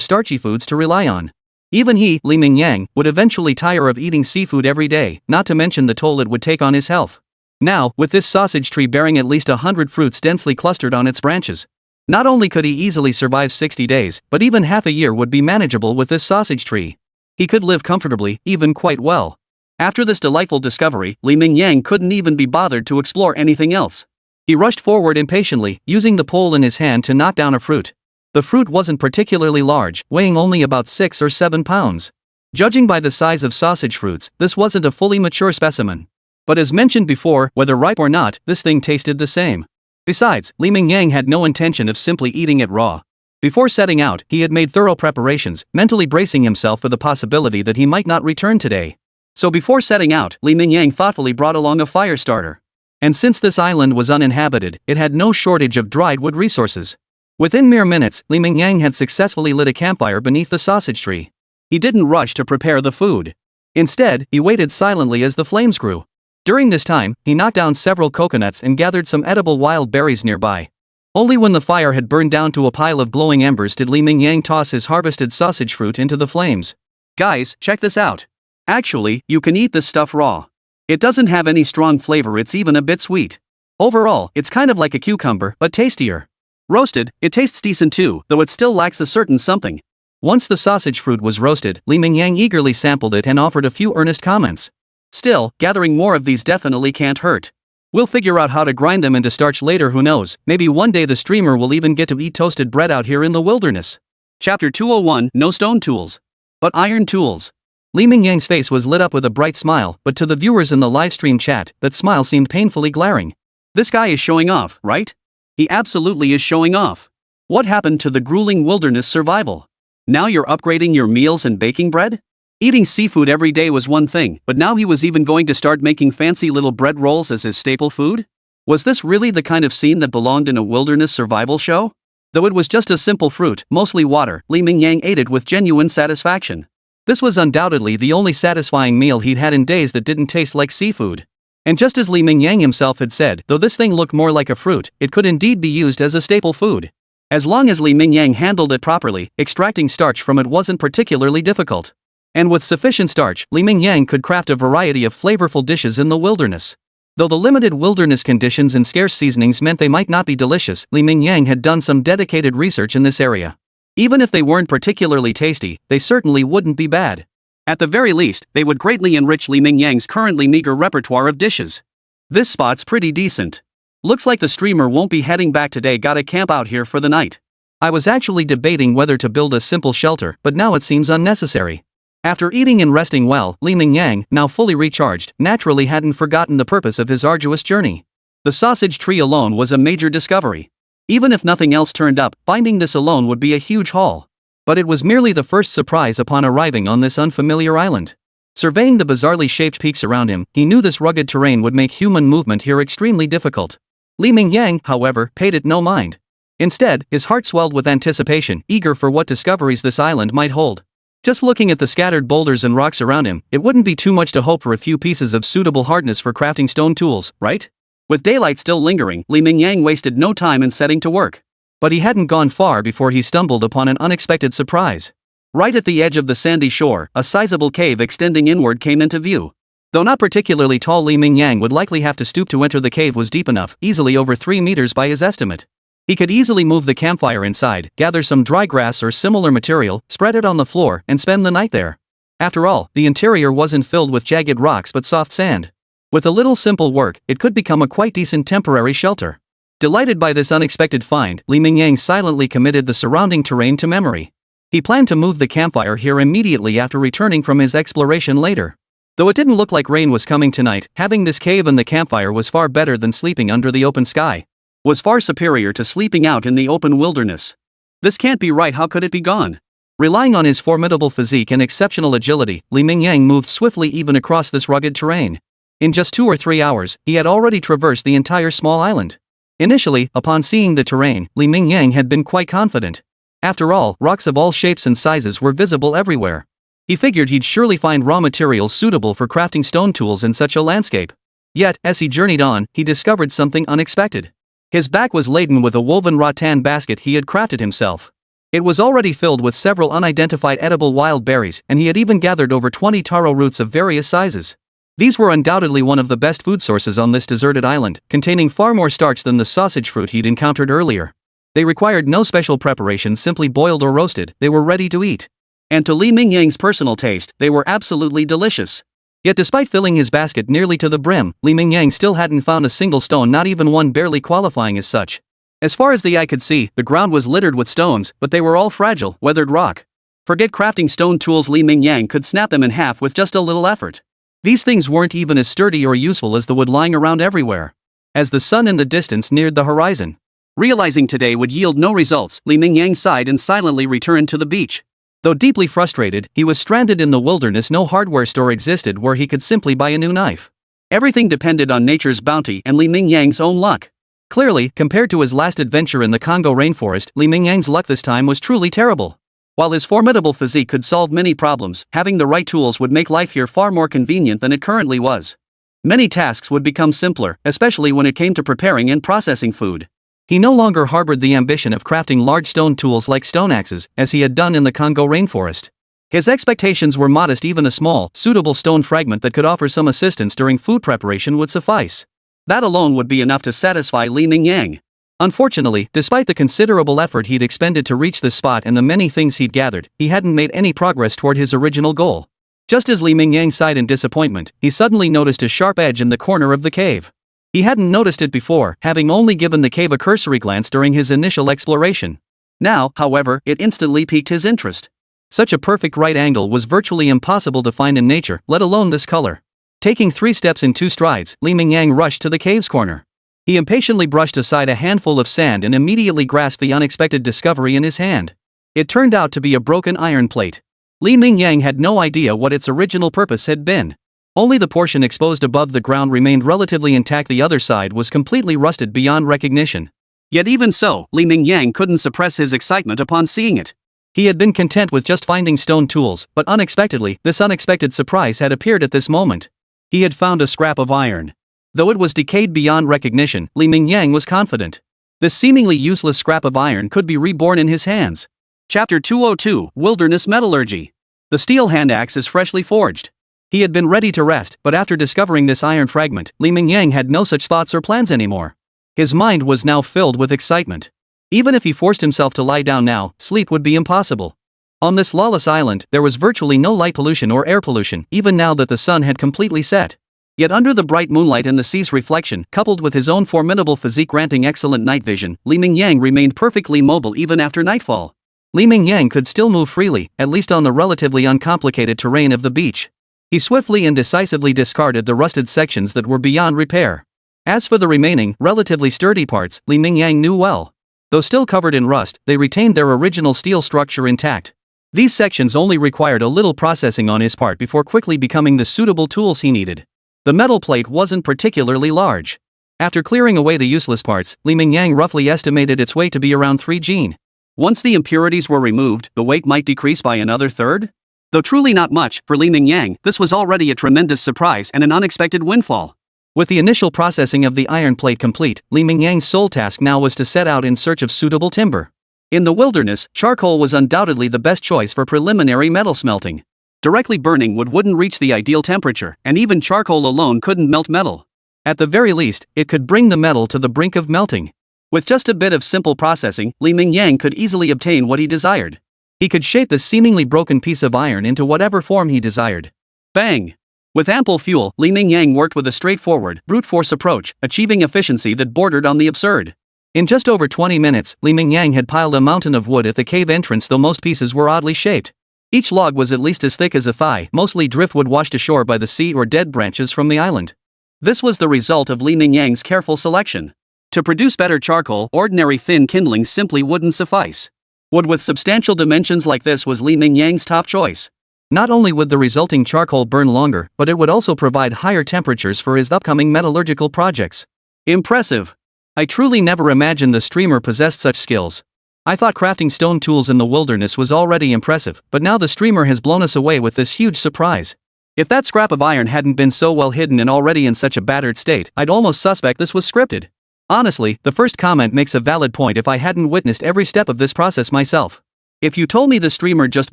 starchy foods to rely on. Even he, Mingyang, would eventually tire of eating seafood every day, not to mention the toll it would take on his health. Now, with this sausage tree bearing at least 100 fruits densely clustered on its branches, not only could he easily survive 60 days, but even half a year would be manageable with this sausage tree. He could live comfortably, even quite well. After this delightful discovery, Mingyang couldn't even be bothered to explore anything else. He rushed forward impatiently, using the pole in his hand to knock down a fruit. The fruit wasn't particularly large, weighing only about 6 or 7 pounds. Judging by the size of sausage fruits, this wasn't a fully mature specimen. But as mentioned before, whether ripe or not, this thing tasted the same. Besides, Mingyang had no intention of simply eating it raw. Before setting out, he had made thorough preparations, mentally bracing himself for the possibility that he might not return today. So before setting out, Mingyang thoughtfully brought along a fire starter. And since this island was uninhabited, it had no shortage of dried wood resources. Within mere minutes, Mingyang had successfully lit a campfire beneath the sausage tree. He didn't rush to prepare the food. Instead, he waited silently as the flames grew. During this time, he knocked down several coconuts and gathered some edible wild berries nearby. Only when the fire had burned down to a pile of glowing embers did Mingyang toss his harvested sausage fruit into the flames. Guys, check this out. Actually, you can eat this stuff raw. It doesn't have any strong flavor, it's even a bit sweet. Overall, it's kind of like a cucumber, but tastier. Roasted, it tastes decent too, though it still lacks a certain something. Once the sausage fruit was roasted, Mingyang eagerly sampled it and offered a few earnest comments. Still, gathering more of these definitely can't hurt. We'll figure out how to grind them into starch later, who knows, maybe one day the streamer will even get to eat toasted bread out here in the wilderness. Chapter 201, No Stone Tools, but Iron Tools. Mingyang's face was lit up with a bright smile, but to the viewers in the livestream chat, that smile seemed painfully glaring. This guy is showing off, right? He absolutely is showing off. What happened to the grueling wilderness survival? Now you're upgrading your meals and baking bread? Eating seafood every day was one thing, but now he was even going to start making fancy little bread rolls as his staple food? Was this really the kind of scene that belonged in a wilderness survival show? Though it was just a simple fruit, mostly water, Li Mingyang ate it with genuine satisfaction. This was undoubtedly the only satisfying meal he'd had in days that didn't taste like seafood. And just as Li Mingyang himself had said, though this thing looked more like a fruit, it could indeed be used as a staple food. As long as Li Mingyang handled it properly, extracting starch from it wasn't particularly difficult. And with sufficient starch, Li Mingyang could craft a variety of flavorful dishes in the wilderness. Though the limited wilderness conditions and scarce seasonings meant they might not be delicious, Li Mingyang had done some dedicated research in this area. Even if they weren't particularly tasty, they certainly wouldn't be bad. At the very least, they would greatly enrich Li Mingyang's currently meager repertoire of dishes. This spot's pretty decent. Looks like the streamer won't be heading back today. Gotta camp out here for the night. I was actually debating whether to build a simple shelter, but now it seems unnecessary. After eating and resting well, Li Mingyang, now fully recharged, naturally hadn't forgotten the purpose of his arduous journey. The sausage tree alone was a major discovery. Even if nothing else turned up, finding this alone would be a huge haul. But it was merely the first surprise upon arriving on this unfamiliar island. Surveying the bizarrely shaped peaks around him, he knew this rugged terrain would make human movement here extremely difficult. Li Mingyang, however, paid it no mind. Instead, his heart swelled with anticipation, eager for what discoveries this island might hold. Just looking at the scattered boulders and rocks around him, it wouldn't be too much to hope for a few pieces of suitable hardness for crafting stone tools, right? With daylight still lingering, Li Mingyang wasted no time in setting to work. But he hadn't gone far before he stumbled upon an unexpected surprise. Right at the edge of the sandy shore, a sizable cave extending inward came into view. Though not particularly tall, Li Mingyang would likely have to stoop to enter. The cave was deep enough, easily over 3 meters by his estimate. He could easily move the campfire inside, gather some dry grass or similar material, spread it on the floor, and spend the night there. After all, the interior wasn't filled with jagged rocks but soft sand. With a little simple work, it could become a quite decent temporary shelter. Delighted by this unexpected find, Li Mingyang silently committed the surrounding terrain to memory. He planned to move the campfire here immediately after returning from his exploration later. Though it didn't look like rain was coming tonight, having this cave and the campfire was far better than sleeping under the open sky. Was far superior to sleeping out in the open wilderness. This can't be right. How could it be gone? Relying on his formidable physique and exceptional agility, Li Mingyang moved swiftly even across this rugged terrain. In just 2 or 3 hours, he had already traversed the entire small island. Initially, upon seeing the terrain, Li Mingyang had been quite confident. After all, rocks of all shapes and sizes were visible everywhere. He figured he'd surely find raw materials suitable for crafting stone tools in such a landscape. Yet, as he journeyed on, he discovered something unexpected. His back was laden with a woven rattan basket he had crafted himself. It was already filled with several unidentified edible wild berries, and he had even gathered over 20 taro roots of various sizes. These were undoubtedly one of the best food sources on this deserted island, containing far more starch than the sausage fruit he'd encountered earlier. They required no special preparation, simply boiled or roasted. They were ready to eat. And to Li Mingyang's personal taste, they were absolutely delicious. Yet despite filling his basket nearly to the brim, Li Mingyang still hadn't found a single stone, not even one barely qualifying as such. As far as the eye could see, the ground was littered with stones, but they were all fragile, weathered rock. Forget crafting stone tools, Li Mingyang could snap them in half with just a little effort. These things weren't even as sturdy or useful as the wood lying around everywhere. As the sun in the distance neared the horizon, realizing today would yield no results, Li Mingyang sighed and silently returned to the beach. Though deeply frustrated, he was stranded in the wilderness. No hardware store existed where he could simply buy a new knife. Everything depended on nature's bounty and Li Mingyang's own luck. Clearly, compared to his last adventure in the Congo rainforest, Li Mingyang's luck this time was truly terrible. While his formidable physique could solve many problems, having the right tools would make life here far more convenient than it currently was. Many tasks would become simpler, especially when it came to preparing and processing food. He no longer harbored the ambition of crafting large stone tools like stone axes, as he had done in the Congo rainforest. His expectations were modest. Even a small, suitable stone fragment that could offer some assistance during food preparation would suffice. That alone would be enough to satisfy Li Mingyang. Unfortunately, despite the considerable effort he'd expended to reach this spot and the many things he'd gathered, he hadn't made any progress toward his original goal. Just as Li Mingyang sighed in disappointment, he suddenly noticed a sharp edge in the corner of the cave. He hadn't noticed it before, having only given the cave a cursory glance during his initial exploration. Now, however, it instantly piqued his interest. Such a perfect right angle was virtually impossible to find in nature, let alone this color. Taking 3 steps in 2 strides, Li Mingyang rushed to the cave's corner. He impatiently brushed aside a handful of sand and immediately grasped the unexpected discovery in his hand. It turned out to be a broken iron plate. Li Mingyang had no idea what its original purpose had been. Only the portion exposed above the ground remained relatively intact, the other side was completely rusted beyond recognition. Yet even so, Li Mingyang couldn't suppress his excitement upon seeing it. He had been content with just finding stone tools, but unexpectedly, this unexpected surprise had appeared at this moment. He had found a scrap of iron. Though it was decayed beyond recognition, Li Mingyang was confident. This seemingly useless scrap of iron could be reborn in his hands. Chapter 202, Wilderness Metallurgy. The steel hand axe is freshly forged. He had been ready to rest, but after discovering this iron fragment, Li Mingyang had no such thoughts or plans anymore. His mind was now filled with excitement. Even if he forced himself to lie down now, sleep would be impossible. On this lawless island, there was virtually no light pollution or air pollution, even now that the sun had completely set. Yet under the bright moonlight and the sea's reflection, coupled with his own formidable physique granting excellent night vision, Li Mingyang remained perfectly mobile even after nightfall. Li Mingyang could still move freely, at least on the relatively uncomplicated terrain of the beach. He swiftly and decisively discarded the rusted sections that were beyond repair. As for the remaining, relatively sturdy parts, Li Mingyang knew well. Though still covered in rust, they retained their original steel structure intact. These sections only required a little processing on his part before quickly becoming the suitable tools he needed. The metal plate wasn't particularly large. After clearing away the useless parts, Li Mingyang roughly estimated its weight to be around 3 Jin. Once the impurities were removed, the weight might decrease by another third? Though truly not much, for Li Mingyang, this was already a tremendous surprise and an unexpected windfall. With the initial processing of the iron plate complete, Li Mingyang's sole task now was to set out in search of suitable timber. In the wilderness, charcoal was undoubtedly the best choice for preliminary metal smelting. Directly burning wood wouldn't reach the ideal temperature, and even charcoal alone couldn't melt metal. At the very least, it could bring the metal to the brink of melting. With just a bit of simple processing, Li Mingyang could easily obtain what he desired. He could shape the seemingly broken piece of iron into whatever form he desired. Bang! With ample fuel, Li Mingyang worked with a straightforward, brute force approach, achieving efficiency that bordered on the absurd. In just over 20 minutes, Li Mingyang had piled a mountain of wood at the cave entrance, though most pieces were oddly shaped. Each log was at least as thick as a thigh, mostly driftwood washed ashore by the sea or dead branches from the island. This was the result of Li Mingyang's careful selection. To produce better charcoal, ordinary thin kindling simply wouldn't suffice. Wood with substantial dimensions like this was Li Mingyang's top choice. Not only would the resulting charcoal burn longer, but it would also provide higher temperatures for his upcoming metallurgical projects. Impressive! I truly never imagined the streamer possessed such skills. I thought crafting stone tools in the wilderness was already impressive, but now the streamer has blown us away with this huge surprise. If that scrap of iron hadn't been so well hidden and already in such a battered state, I'd almost suspect this was scripted. Honestly, the first comment makes a valid point if I hadn't witnessed every step of this process myself. If you told me the streamer just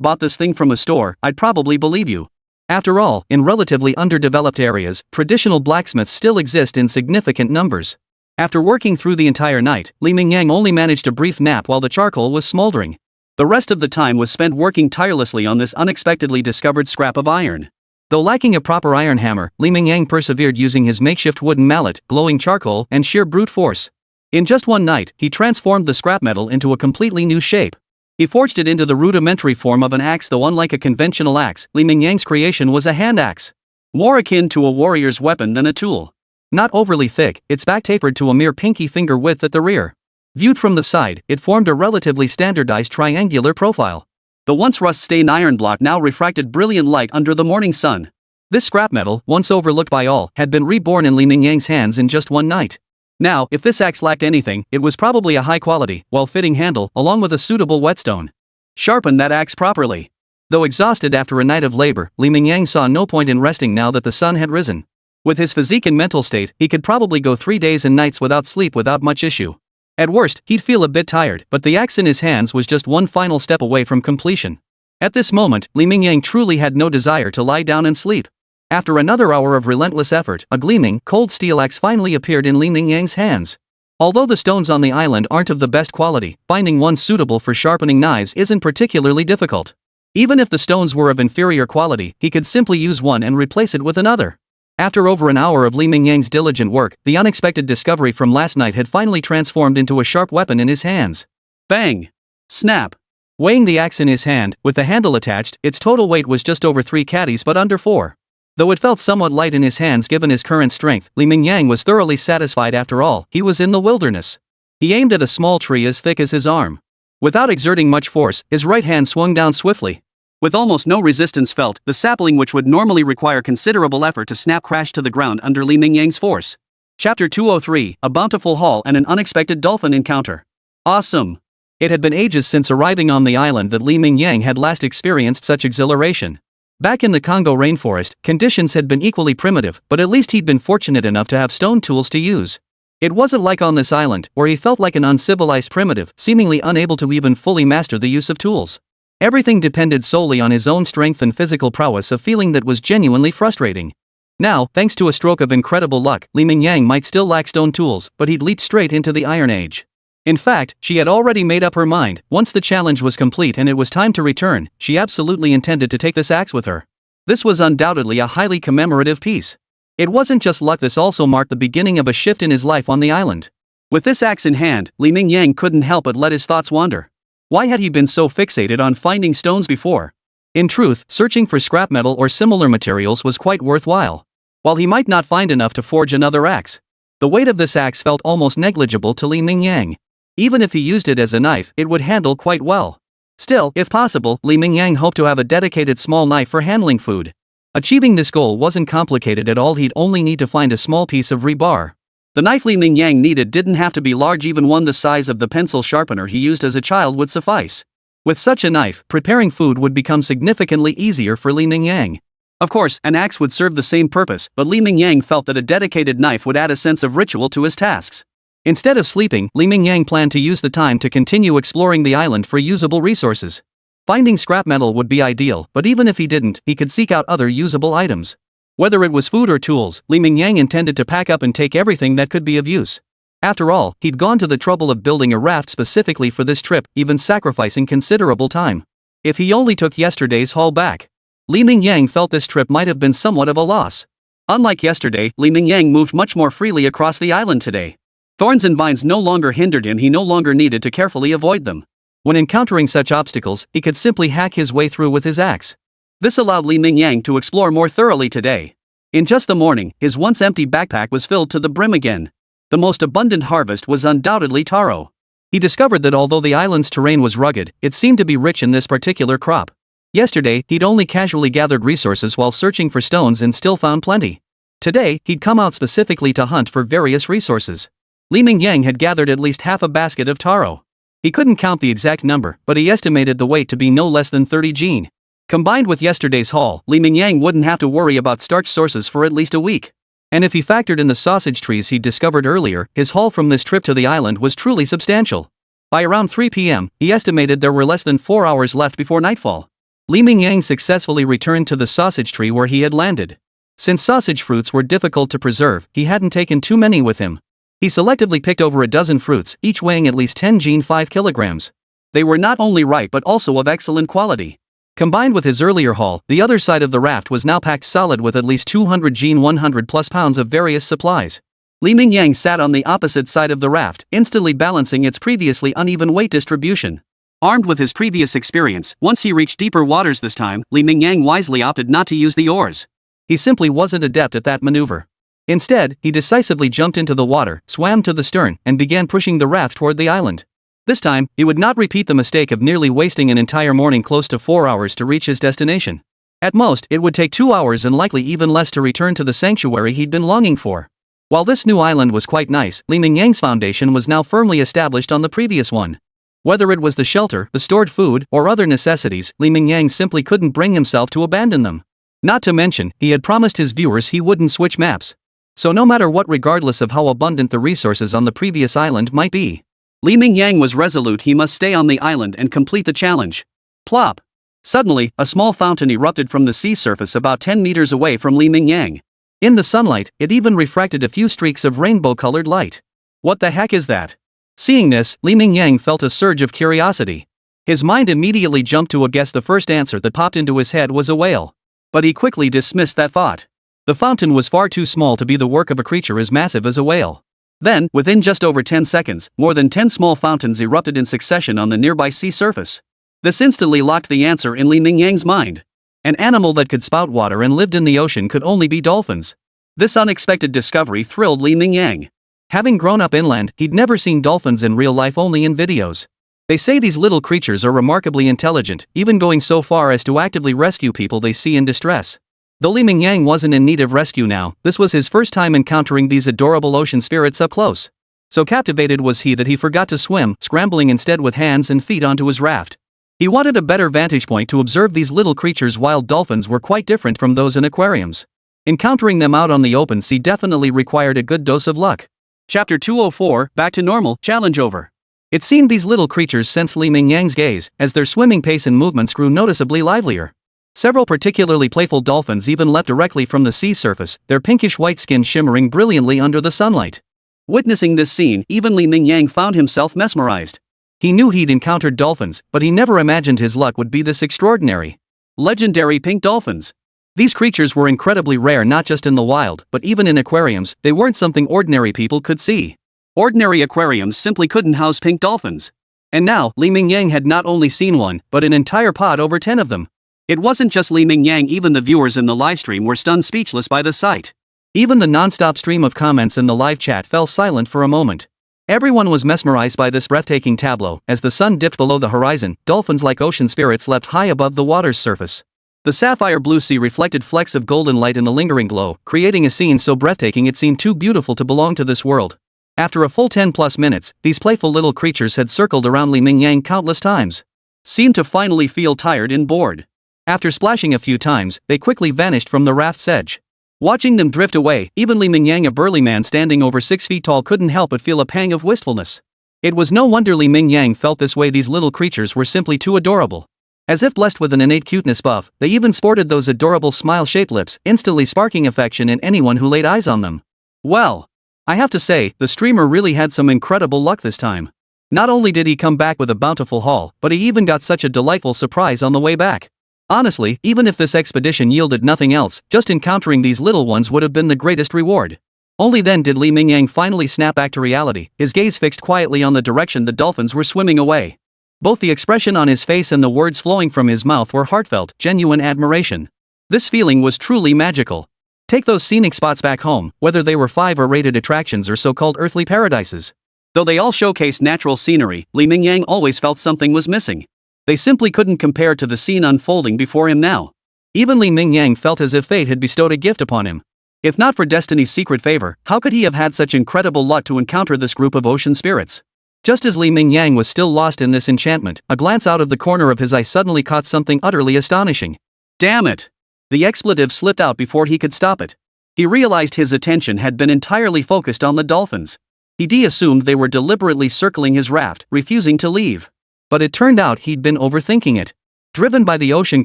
bought this thing from a store, I'd probably believe you. After all, in relatively underdeveloped areas, traditional blacksmiths still exist in significant numbers. After working through the entire night, Li Mingyang only managed a brief nap while the charcoal was smoldering. The rest of the time was spent working tirelessly on this unexpectedly discovered scrap of iron. Though lacking a proper iron hammer, Li Mingyang persevered using his makeshift wooden mallet, glowing charcoal, and sheer brute force. In just one night, he transformed the scrap metal into a completely new shape. He forged it into the rudimentary form of an axe, though unlike a conventional axe, Li Mingyang's creation was a hand axe. More akin to a warrior's weapon than a tool. Not overly thick, its back tapered to a mere pinky finger width at the rear. Viewed from the side, it formed a relatively standardized triangular profile. The once rust-stained iron block now refracted brilliant light under the morning sun. This scrap metal, once overlooked by all, had been reborn in Li Mingyang's hands in just one night. Now, if this axe lacked anything, it was probably a high-quality, well-fitting handle, along with a suitable whetstone. Sharpen that axe properly. Though exhausted after a night of labor, Li Mingyang saw no point in resting now that the sun had risen. With his physique and mental state, he could probably go 3 days and nights without sleep without much issue. At worst, he'd feel a bit tired, but the axe in his hands was just one final step away from completion. At this moment, Li Mingyang truly had no desire to lie down and sleep. After another hour of relentless effort, a gleaming, cold steel axe finally appeared in Li Mingyang's hands. Although the stones on the island aren't of the best quality, finding one suitable for sharpening knives isn't particularly difficult. Even if the stones were of inferior quality, he could simply use one and replace it with another. After over an hour of Li Mingyang's diligent work, the unexpected discovery from last night had finally transformed into a sharp weapon in his hands. Bang! Snap! Weighing the axe in his hand, with the handle attached, its total weight was just over 3 caddies but under 4. Though it felt somewhat light in his hands given his current strength, Li Mingyang was thoroughly satisfied. After all, he was in the wilderness. He aimed at a small tree as thick as his arm. Without exerting much force, his right hand swung down swiftly. With almost no resistance felt, the sapling which would normally require considerable effort to snap crashed to the ground under Li Mingyang's force. Chapter 203, A Bountiful Haul and an Unexpected Dolphin Encounter. Awesome! It had been ages since arriving on the island that Li Mingyang had last experienced such exhilaration. Back in the Congo rainforest, conditions had been equally primitive, but at least he'd been fortunate enough to have stone tools to use. It wasn't like on this island, where he felt like an uncivilized primitive, seemingly unable to even fully master the use of tools. Everything depended solely on his own strength and physical prowess, a feeling that was genuinely frustrating. Now, thanks to a stroke of incredible luck, Li Mingyang might still lack stone tools, but he'd leaped straight into the Iron Age. In fact, she had already made up her mind. Once the challenge was complete and it was time to return, she absolutely intended to take this axe with her. This was undoubtedly a highly commemorative piece. It wasn't just luck, this also marked the beginning of a shift in his life on the island. With this axe in hand, Li Mingyang couldn't help but let his thoughts wander. Why had he been so fixated on finding stones before? In truth, searching for scrap metal or similar materials was quite worthwhile. While he might not find enough to forge another axe, the weight of this axe felt almost negligible to Li Mingyang. Even if he used it as a knife, it would handle quite well. Still, if possible, Li Mingyang hoped to have a dedicated small knife for handling food. Achieving this goal wasn't complicated at all, he'd only need to find a small piece of rebar. The knife Li Mingyang needed didn't have to be large, even one the size of the pencil sharpener he used as a child would suffice. With such a knife, preparing food would become significantly easier for Li Mingyang. Of course, an axe would serve the same purpose, but Li Mingyang felt that a dedicated knife would add a sense of ritual to his tasks. Instead of sleeping, Li Mingyang planned to use the time to continue exploring the island for usable resources. Finding scrap metal would be ideal, but even if he didn't, he could seek out other usable items. Whether it was food or tools, Li Mingyang intended to pack up and take everything that could be of use. After all, he'd gone to the trouble of building a raft specifically for this trip, even sacrificing considerable time. If he only took yesterday's haul back, Li Mingyang felt this trip might have been somewhat of a loss. Unlike yesterday, Li Mingyang moved much more freely across the island today. Thorns and vines no longer hindered him, he no longer needed to carefully avoid them. When encountering such obstacles, he could simply hack his way through with his axe. This allowed Li Mingyang to explore more thoroughly today. In just the morning, his once empty backpack was filled to the brim again. The most abundant harvest was undoubtedly taro. He discovered that although the island's terrain was rugged, it seemed to be rich in this particular crop. Yesterday, he'd only casually gathered resources while searching for stones and still found plenty. Today, he'd come out specifically to hunt for various resources. Li Mingyang had gathered at least half a basket of taro. He couldn't count the exact number, but he estimated the weight to be no less than 30 jin. Combined with yesterday's haul, Li Mingyang wouldn't have to worry about starch sources for at least a week. And if he factored in the sausage trees he'd discovered earlier, his haul from this trip to the island was truly substantial. By around 3 p.m., he estimated there were less than 4 hours left before nightfall. Li Mingyang successfully returned to the sausage tree where he had landed. Since sausage fruits were difficult to preserve, he hadn't taken too many with him. He selectively picked over a dozen fruits, each weighing at least 10 jin 5 kilograms. They were not only ripe but also of excellent quality. Combined with his earlier haul, the other side of the raft was now packed solid with at least 200 jin 100 plus pounds of various supplies. Li Mingyang sat on the opposite side of the raft, instantly balancing its previously uneven weight distribution. Armed with his previous experience, once he reached deeper waters this time, Li Mingyang wisely opted not to use the oars. He simply wasn't adept at that maneuver. Instead, he decisively jumped into the water, swam to the stern, and began pushing the raft toward the island. This time, he would not repeat the mistake of nearly wasting an entire morning, close to 4 hours, to reach his destination. At most, it would take 2 hours and likely even less to return to the sanctuary he'd been longing for. While this new island was quite nice, Li Mingyang's foundation was now firmly established on the previous one. Whether it was the shelter, the stored food, or other necessities, Li Mingyang simply couldn't bring himself to abandon them. Not to mention, he had promised his viewers he wouldn't switch maps. So no matter what, regardless of how abundant the resources on the previous island might be, Li Mingyang was resolute he must stay on the island and complete the challenge. Plop! Suddenly, a small fountain erupted from the sea surface about 10 meters away from Li Mingyang. In the sunlight, it even refracted a few streaks of rainbow-colored light. What the heck is that? Seeing this, Li Mingyang felt a surge of curiosity. His mind immediately jumped to a guess. The first answer that popped into his head was a whale. But he quickly dismissed that thought. The fountain was far too small to be the work of a creature as massive as a whale. Then, within just over 10 seconds, more than 10 small fountains erupted in succession on the nearby sea surface. This instantly locked the answer in Li Mingyang's mind. An animal that could spout water and lived in the ocean could only be dolphins. This unexpected discovery thrilled Li Mingyang. Having grown up inland, he'd never seen dolphins in real life, only in videos. They say these little creatures are remarkably intelligent, even going so far as to actively rescue people they see in distress. Though Mingyang wasn't in need of rescue now, this was his first time encountering these adorable ocean spirits up close. So captivated was he that he forgot to swim, scrambling instead with hands and feet onto his raft. He wanted a better vantage point to observe these little creatures. Wild dolphins were quite different from those in aquariums. Encountering them out on the open sea definitely required a good dose of luck. Chapter 204, Back to Normal, Challenge Over. It seemed these little creatures sensed Mingyang's gaze, as their swimming pace and movements grew noticeably livelier. Several particularly playful dolphins even leapt directly from the sea surface, their pinkish-white skin shimmering brilliantly under the sunlight. Witnessing this scene, even Mingyang found himself mesmerized. He knew he'd encountered dolphins, but he never imagined his luck would be this extraordinary. Legendary pink dolphins. These creatures were incredibly rare not just in the wild, but even in aquariums. They weren't something ordinary people could see. Ordinary aquariums simply couldn't house pink dolphins. And now, Mingyang had not only seen one, but an entire pod, over 10 of them. It wasn't just Mingyang, even the viewers in the livestream were stunned speechless by the sight. Even the non-stop stream of comments in the live chat fell silent for a moment. Everyone was mesmerized by this breathtaking tableau. As the sun dipped below the horizon, dolphins like ocean spirits leapt high above the water's surface. The sapphire blue sea reflected flecks of golden light in the lingering glow, creating a scene so breathtaking it seemed too beautiful to belong to this world. After a full 10+ minutes, these playful little creatures had circled around Mingyang countless times. Seemed to finally feel tired and bored. After splashing a few times, they quickly vanished from the raft's edge. Watching them drift away, even Mingyang, a burly man standing over 6 feet tall, couldn't help but feel a pang of wistfulness. It was no wonder Mingyang felt this way. These little creatures were simply too adorable. As if blessed with an innate cuteness buff, they even sported those adorable smile-shaped lips, instantly sparking affection in anyone who laid eyes on them. Well, I have to say, the streamer really had some incredible luck this time. Not only did he come back with a bountiful haul, but he even got such a delightful surprise on the way back. Honestly, even if this expedition yielded nothing else, just encountering these little ones would have been the greatest reward. Only then did Mingyang finally snap back to reality, his gaze fixed quietly on the direction the dolphins were swimming away. Both the expression on his face and the words flowing from his mouth were heartfelt, genuine admiration. This feeling was truly magical. Take those scenic spots back home, whether they were 5 or rated attractions or so-called earthly paradises. Though they all showcased natural scenery, Mingyang always felt something was missing. They simply couldn't compare to the scene unfolding before him now. Even Mingyang felt as if fate had bestowed a gift upon him. If not for destiny's secret favor, how could he have had such incredible luck to encounter this group of ocean spirits? Just as Mingyang was still lost in this enchantment, a glance out of the corner of his eye suddenly caught something utterly astonishing. Damn it! The expletive slipped out before he could stop it. He realized his attention had been entirely focused on the dolphins. He assumed they were deliberately circling his raft, refusing to leave. But it turned out he'd been overthinking it. Driven by the ocean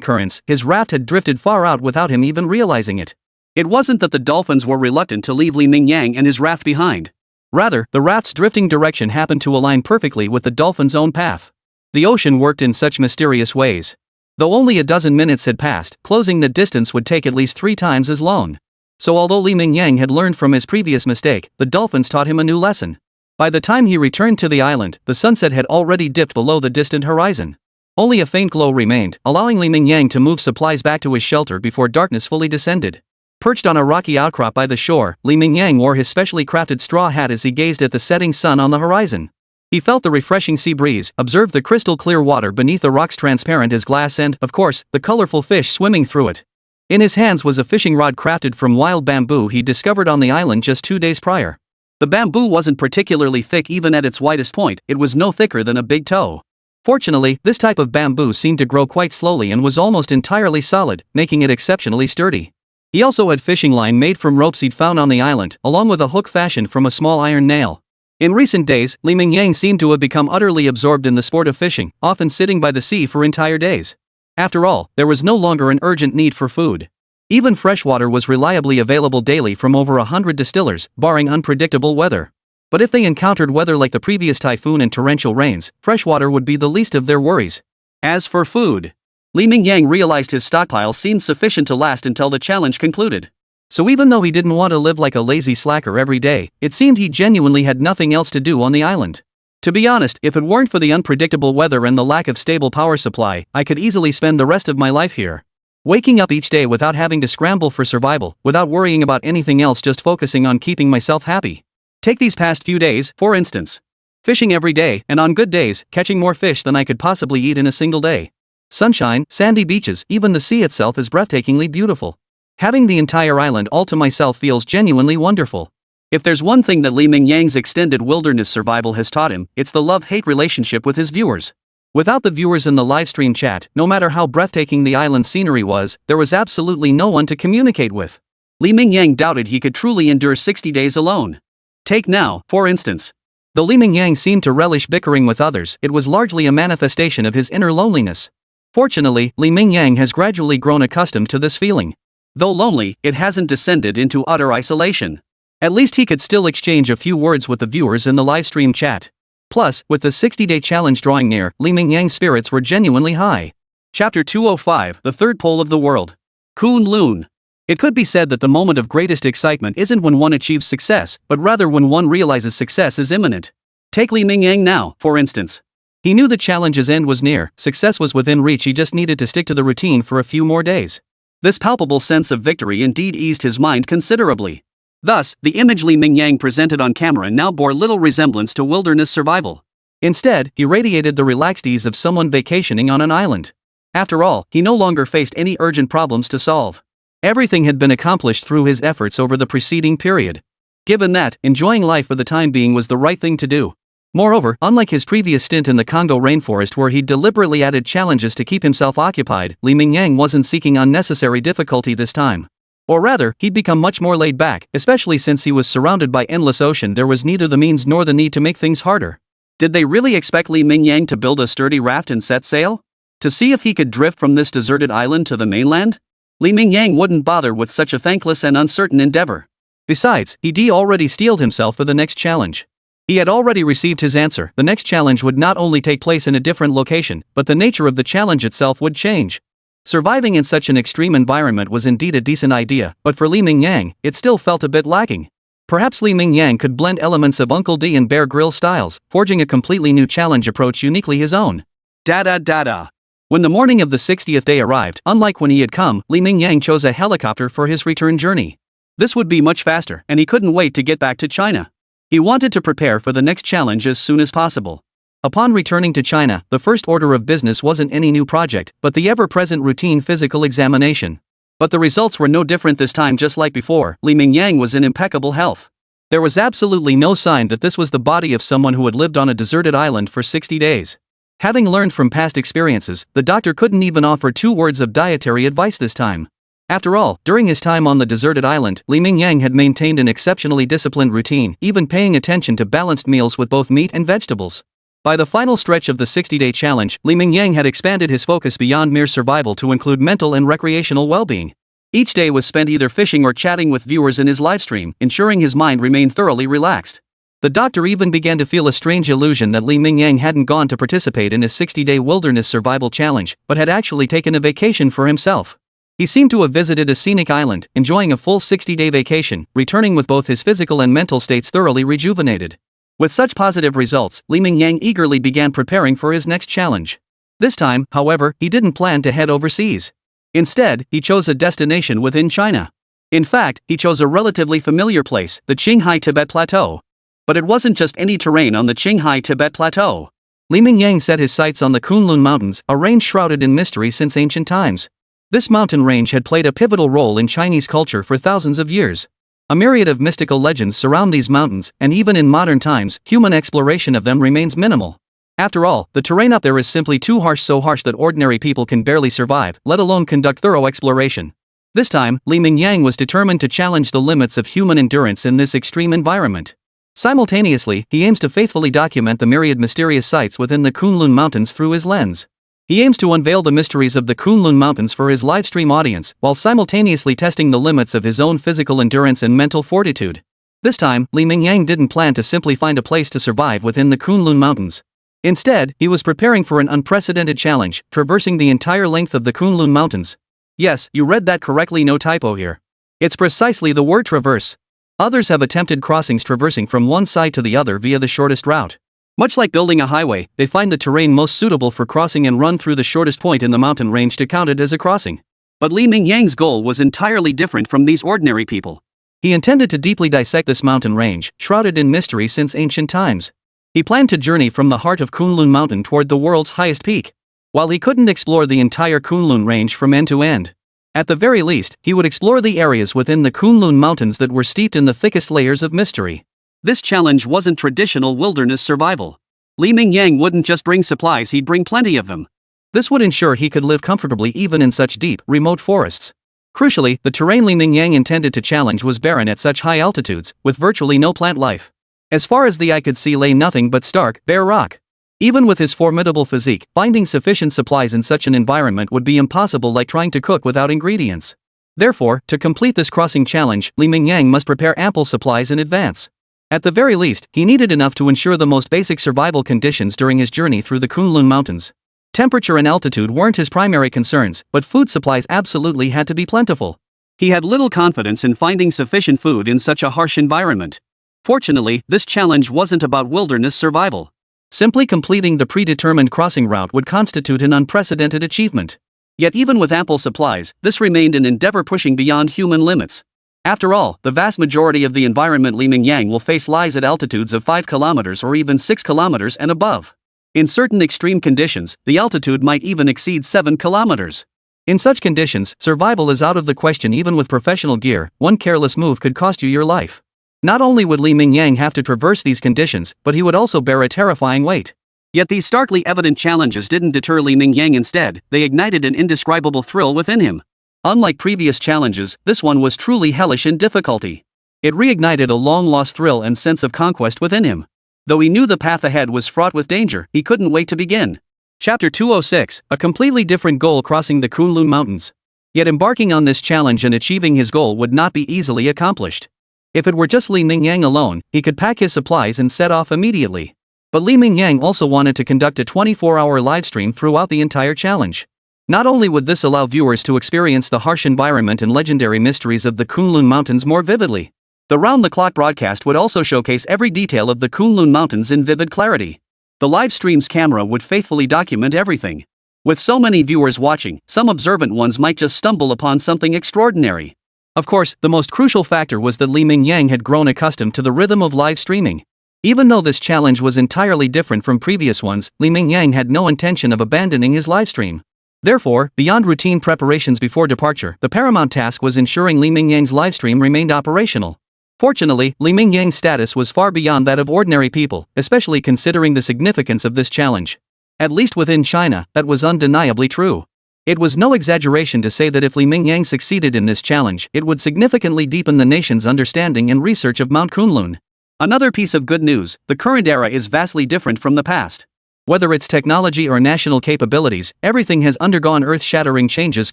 currents, his raft had drifted far out without him even realizing it. It wasn't that the dolphins were reluctant to leave Mingyang and his raft behind. Rather, the raft's drifting direction happened to align perfectly with the dolphin's own path. The ocean worked in such mysterious ways. Though only a dozen minutes had passed, closing the distance would take at least 3 times as long. So although Mingyang had learned from his previous mistake, the dolphins taught him a new lesson. By the time he returned to the island, the sunset had already dipped below the distant horizon. Only a faint glow remained, allowing Mingyang to move supplies back to his shelter before darkness fully descended. Perched on a rocky outcrop by the shore, Mingyang wore his specially crafted straw hat as he gazed at the setting sun on the horizon. He felt the refreshing sea breeze, observed the crystal clear water beneath the rocks transparent as glass and, of course, the colorful fish swimming through it. In his hands was a fishing rod crafted from wild bamboo he discovered on the island just 2 days prior. The bamboo wasn't particularly thick even at its widest point, it was no thicker than a big toe. Fortunately, this type of bamboo seemed to grow quite slowly and was almost entirely solid, making it exceptionally sturdy. He also had fishing line made from ropes he'd found on the island, along with a hook fashioned from a small iron nail. In recent days, Mingyang seemed to have become utterly absorbed in the sport of fishing, often sitting by the sea for entire days. After all, there was no longer an urgent need for food. Even fresh water was reliably available daily from over 100 distillers, barring unpredictable weather. But if they encountered weather like the previous typhoon and torrential rains, fresh water would be the least of their worries. As for food, Mingyang realized his stockpile seemed sufficient to last until the challenge concluded. So even though he didn't want to live like a lazy slacker every day, it seemed he genuinely had nothing else to do on the island. To be honest, if it weren't for the unpredictable weather and the lack of stable power supply, I could easily spend the rest of my life here. Waking up each day without having to scramble for survival, without worrying about anything else, just focusing on keeping myself happy. Take these past few days, for instance. Fishing every day, and on good days, catching more fish than I could possibly eat in a single day. Sunshine, sandy beaches, even the sea itself is breathtakingly beautiful. Having the entire island all to myself feels genuinely wonderful. If there's one thing that Li Mingyang's extended wilderness survival has taught him, it's the love-hate relationship with his viewers. Without the viewers in the livestream chat, no matter how breathtaking the island scenery was, there was absolutely no one to communicate with. Li Mingyang doubted he could truly endure 60 days alone. Take now, for instance. Though Li Mingyang seemed to relish bickering with others, it was largely a manifestation of his inner loneliness. Fortunately, Li Mingyang has gradually grown accustomed to this feeling. Though lonely, it hasn't descended into utter isolation. At least he could still exchange a few words with the viewers in the livestream chat. Plus, with the 60-day challenge drawing near, Li Mingyang's spirits were genuinely high. Chapter 205, The Third Pole of the World. Kunlun. It could be said that the moment of greatest excitement isn't when one achieves success, but rather when one realizes success is imminent. Take Li Mingyang now, for instance. He knew the challenge's end was near, success was within reach, he just needed to stick to the routine for a few more days. This palpable sense of victory indeed eased his mind considerably. Thus, the image Li Mingyang presented on camera now bore little resemblance to wilderness survival. Instead, he radiated the relaxed ease of someone vacationing on an island. After all, he no longer faced any urgent problems to solve. Everything had been accomplished through his efforts over the preceding period. Given that, enjoying life for the time being was the right thing to do. Moreover, unlike his previous stint in the Congo rainforest where he'd deliberately added challenges to keep himself occupied, Li Mingyang wasn't seeking unnecessary difficulty this time. Or rather, he'd become much more laid back, especially since he was surrounded by endless ocean. There was neither the means nor the need to make things harder. Did they really expect Li Mingyang to build a sturdy raft and set sail? To see if he could drift from this deserted island to the mainland? Li Mingyang wouldn't bother with such a thankless and uncertain endeavor. Besides, he'd already steeled himself for the next challenge. He had already received his answer. The next challenge would not only take place in a different location, but the nature of the challenge itself would change. Surviving in such an extreme environment was indeed a decent idea, but for Li Mingyang, it still felt a bit lacking. Perhaps Li Mingyang could blend elements of Uncle D and Bear Grylls styles, forging a completely new challenge approach uniquely his own. Da-da-da-da. When the morning of the 60th day arrived, unlike when he had come, Li Mingyang chose a helicopter for his return journey. This would be much faster, and he couldn't wait to get back to China. He wanted to prepare for the next challenge as soon as possible. Upon returning to China, the first order of business wasn't any new project, but the ever-present routine physical examination. But the results were no different this time. Just like before, Li Mingyang was in impeccable health. There was absolutely no sign that this was the body of someone who had lived on a deserted island for 60 days. Having learned from past experiences, the doctor couldn't even offer 2 words of dietary advice this time. After all, during his time on the deserted island, Li Mingyang had maintained an exceptionally disciplined routine, even paying attention to balanced meals with both meat and vegetables. By the final stretch of the 60-day challenge, Li Mingyang had expanded his focus beyond mere survival to include mental and recreational well-being. Each day was spent either fishing or chatting with viewers in his livestream, ensuring his mind remained thoroughly relaxed. The doctor even began to feel a strange illusion that Li Mingyang hadn't gone to participate in his 60-day wilderness survival challenge, but had actually taken a vacation for himself. He seemed to have visited a scenic island, enjoying a full 60-day vacation, returning with both his physical and mental states thoroughly rejuvenated. With such positive results, Li Mingyang eagerly began preparing for his next challenge. This time, however, he didn't plan to head overseas. Instead, he chose a destination within China. In fact, he chose a relatively familiar place, the Qinghai Tibet Plateau. But it wasn't just any terrain on the Qinghai Tibet Plateau. Li Mingyang set his sights on the Kunlun Mountains, a range shrouded in mystery since ancient times. This mountain range had played a pivotal role in Chinese culture for thousands of years. A myriad of mystical legends surround these mountains, and even in modern times, human exploration of them remains minimal. After all, the terrain up there is simply too harsh, so harsh that ordinary people can barely survive, let alone conduct thorough exploration. This time, Li Mingyang was determined to challenge the limits of human endurance in this extreme environment. Simultaneously, he aims to faithfully document the myriad mysterious sights within the Kunlun Mountains through his lens. He aims to unveil the mysteries of the Kunlun Mountains for his livestream audience, while simultaneously testing the limits of his own physical endurance and mental fortitude. This time, Li Mingyang didn't plan to simply find a place to survive within the Kunlun Mountains. Instead, he was preparing for an unprecedented challenge, traversing the entire length of the Kunlun Mountains. Yes, you read that correctly, no typo here. It's precisely the word traverse. Others have attempted crossings traversing from one side to the other via the shortest route. Much like building a highway, they find the terrain most suitable for crossing and run through the shortest point in the mountain range to count it as a crossing. But Li Mingyang's goal was entirely different from these ordinary people. He intended to deeply dissect this mountain range, shrouded in mystery since ancient times. He planned to journey from the heart of Kunlun Mountain toward the world's highest peak. While he couldn't explore the entire Kunlun range from end to end, at the very least, he would explore the areas within the Kunlun Mountains that were steeped in the thickest layers of mystery. This challenge wasn't traditional wilderness survival. Li Mingyang wouldn't just bring supplies, he'd bring plenty of them. This would ensure he could live comfortably even in such deep, remote forests. Crucially, the terrain Li Mingyang intended to challenge was barren at such high altitudes, with virtually no plant life. As far as the eye could see lay nothing but stark, bare rock. Even with his formidable physique, finding sufficient supplies in such an environment would be impossible, like trying to cook without ingredients. Therefore, to complete this crossing challenge, Li Mingyang must prepare ample supplies in advance. At the very least, he needed enough to ensure the most basic survival conditions during his journey through the Kunlun Mountains. Temperature and altitude weren't his primary concerns, but food supplies absolutely had to be plentiful. He had little confidence in finding sufficient food in such a harsh environment. Fortunately, this challenge wasn't about wilderness survival. Simply completing the predetermined crossing route would constitute an unprecedented achievement. Yet even with ample supplies, this remained an endeavor pushing beyond human limits. After all, the vast majority of the environment Li Mingyang will face lies at altitudes of 5 kilometers or even 6 kilometers and above. In certain extreme conditions, the altitude might even exceed 7 kilometers. In such conditions, survival is out of the question. Even with professional gear, one careless move could cost you your life. Not only would Li Mingyang have to traverse these conditions, but he would also bear a terrifying weight. Yet these starkly evident challenges didn't deter Li Mingyang. Instead, they ignited an indescribable thrill within him. Unlike previous challenges, this one was truly hellish in difficulty. It reignited a long-lost thrill and sense of conquest within him. Though he knew the path ahead was fraught with danger, he couldn't wait to begin. Chapter 206, a completely different goal: crossing the Kunlun Mountains. Yet embarking on this challenge and achieving his goal would not be easily accomplished. If it were just Li Mingyang alone, he could pack his supplies and set off immediately. But Li Mingyang also wanted to conduct a 24-hour livestream throughout the entire challenge. Not only would this allow viewers to experience the harsh environment and legendary mysteries of the Kunlun Mountains more vividly, the round-the-clock broadcast would also showcase every detail of the Kunlun Mountains in vivid clarity. The live stream's camera would faithfully document everything. With so many viewers watching, some observant ones might just stumble upon something extraordinary. Of course, the most crucial factor was that Li Mingyang had grown accustomed to the rhythm of live streaming. Even though this challenge was entirely different from previous ones, Li Mingyang had no intention of abandoning his livestream. Therefore, beyond routine preparations before departure, the paramount task was ensuring Li Mingyang's livestream remained operational. Fortunately, Li Mingyang's status was far beyond that of ordinary people, especially considering the significance of this challenge. At least within China, that was undeniably true. It was no exaggeration to say that if Li Mingyang succeeded in this challenge, it would significantly deepen the nation's understanding and research of Mount Kunlun. Another piece of good news: the current era is vastly different from the past. Whether it's technology or national capabilities, everything has undergone earth-shattering changes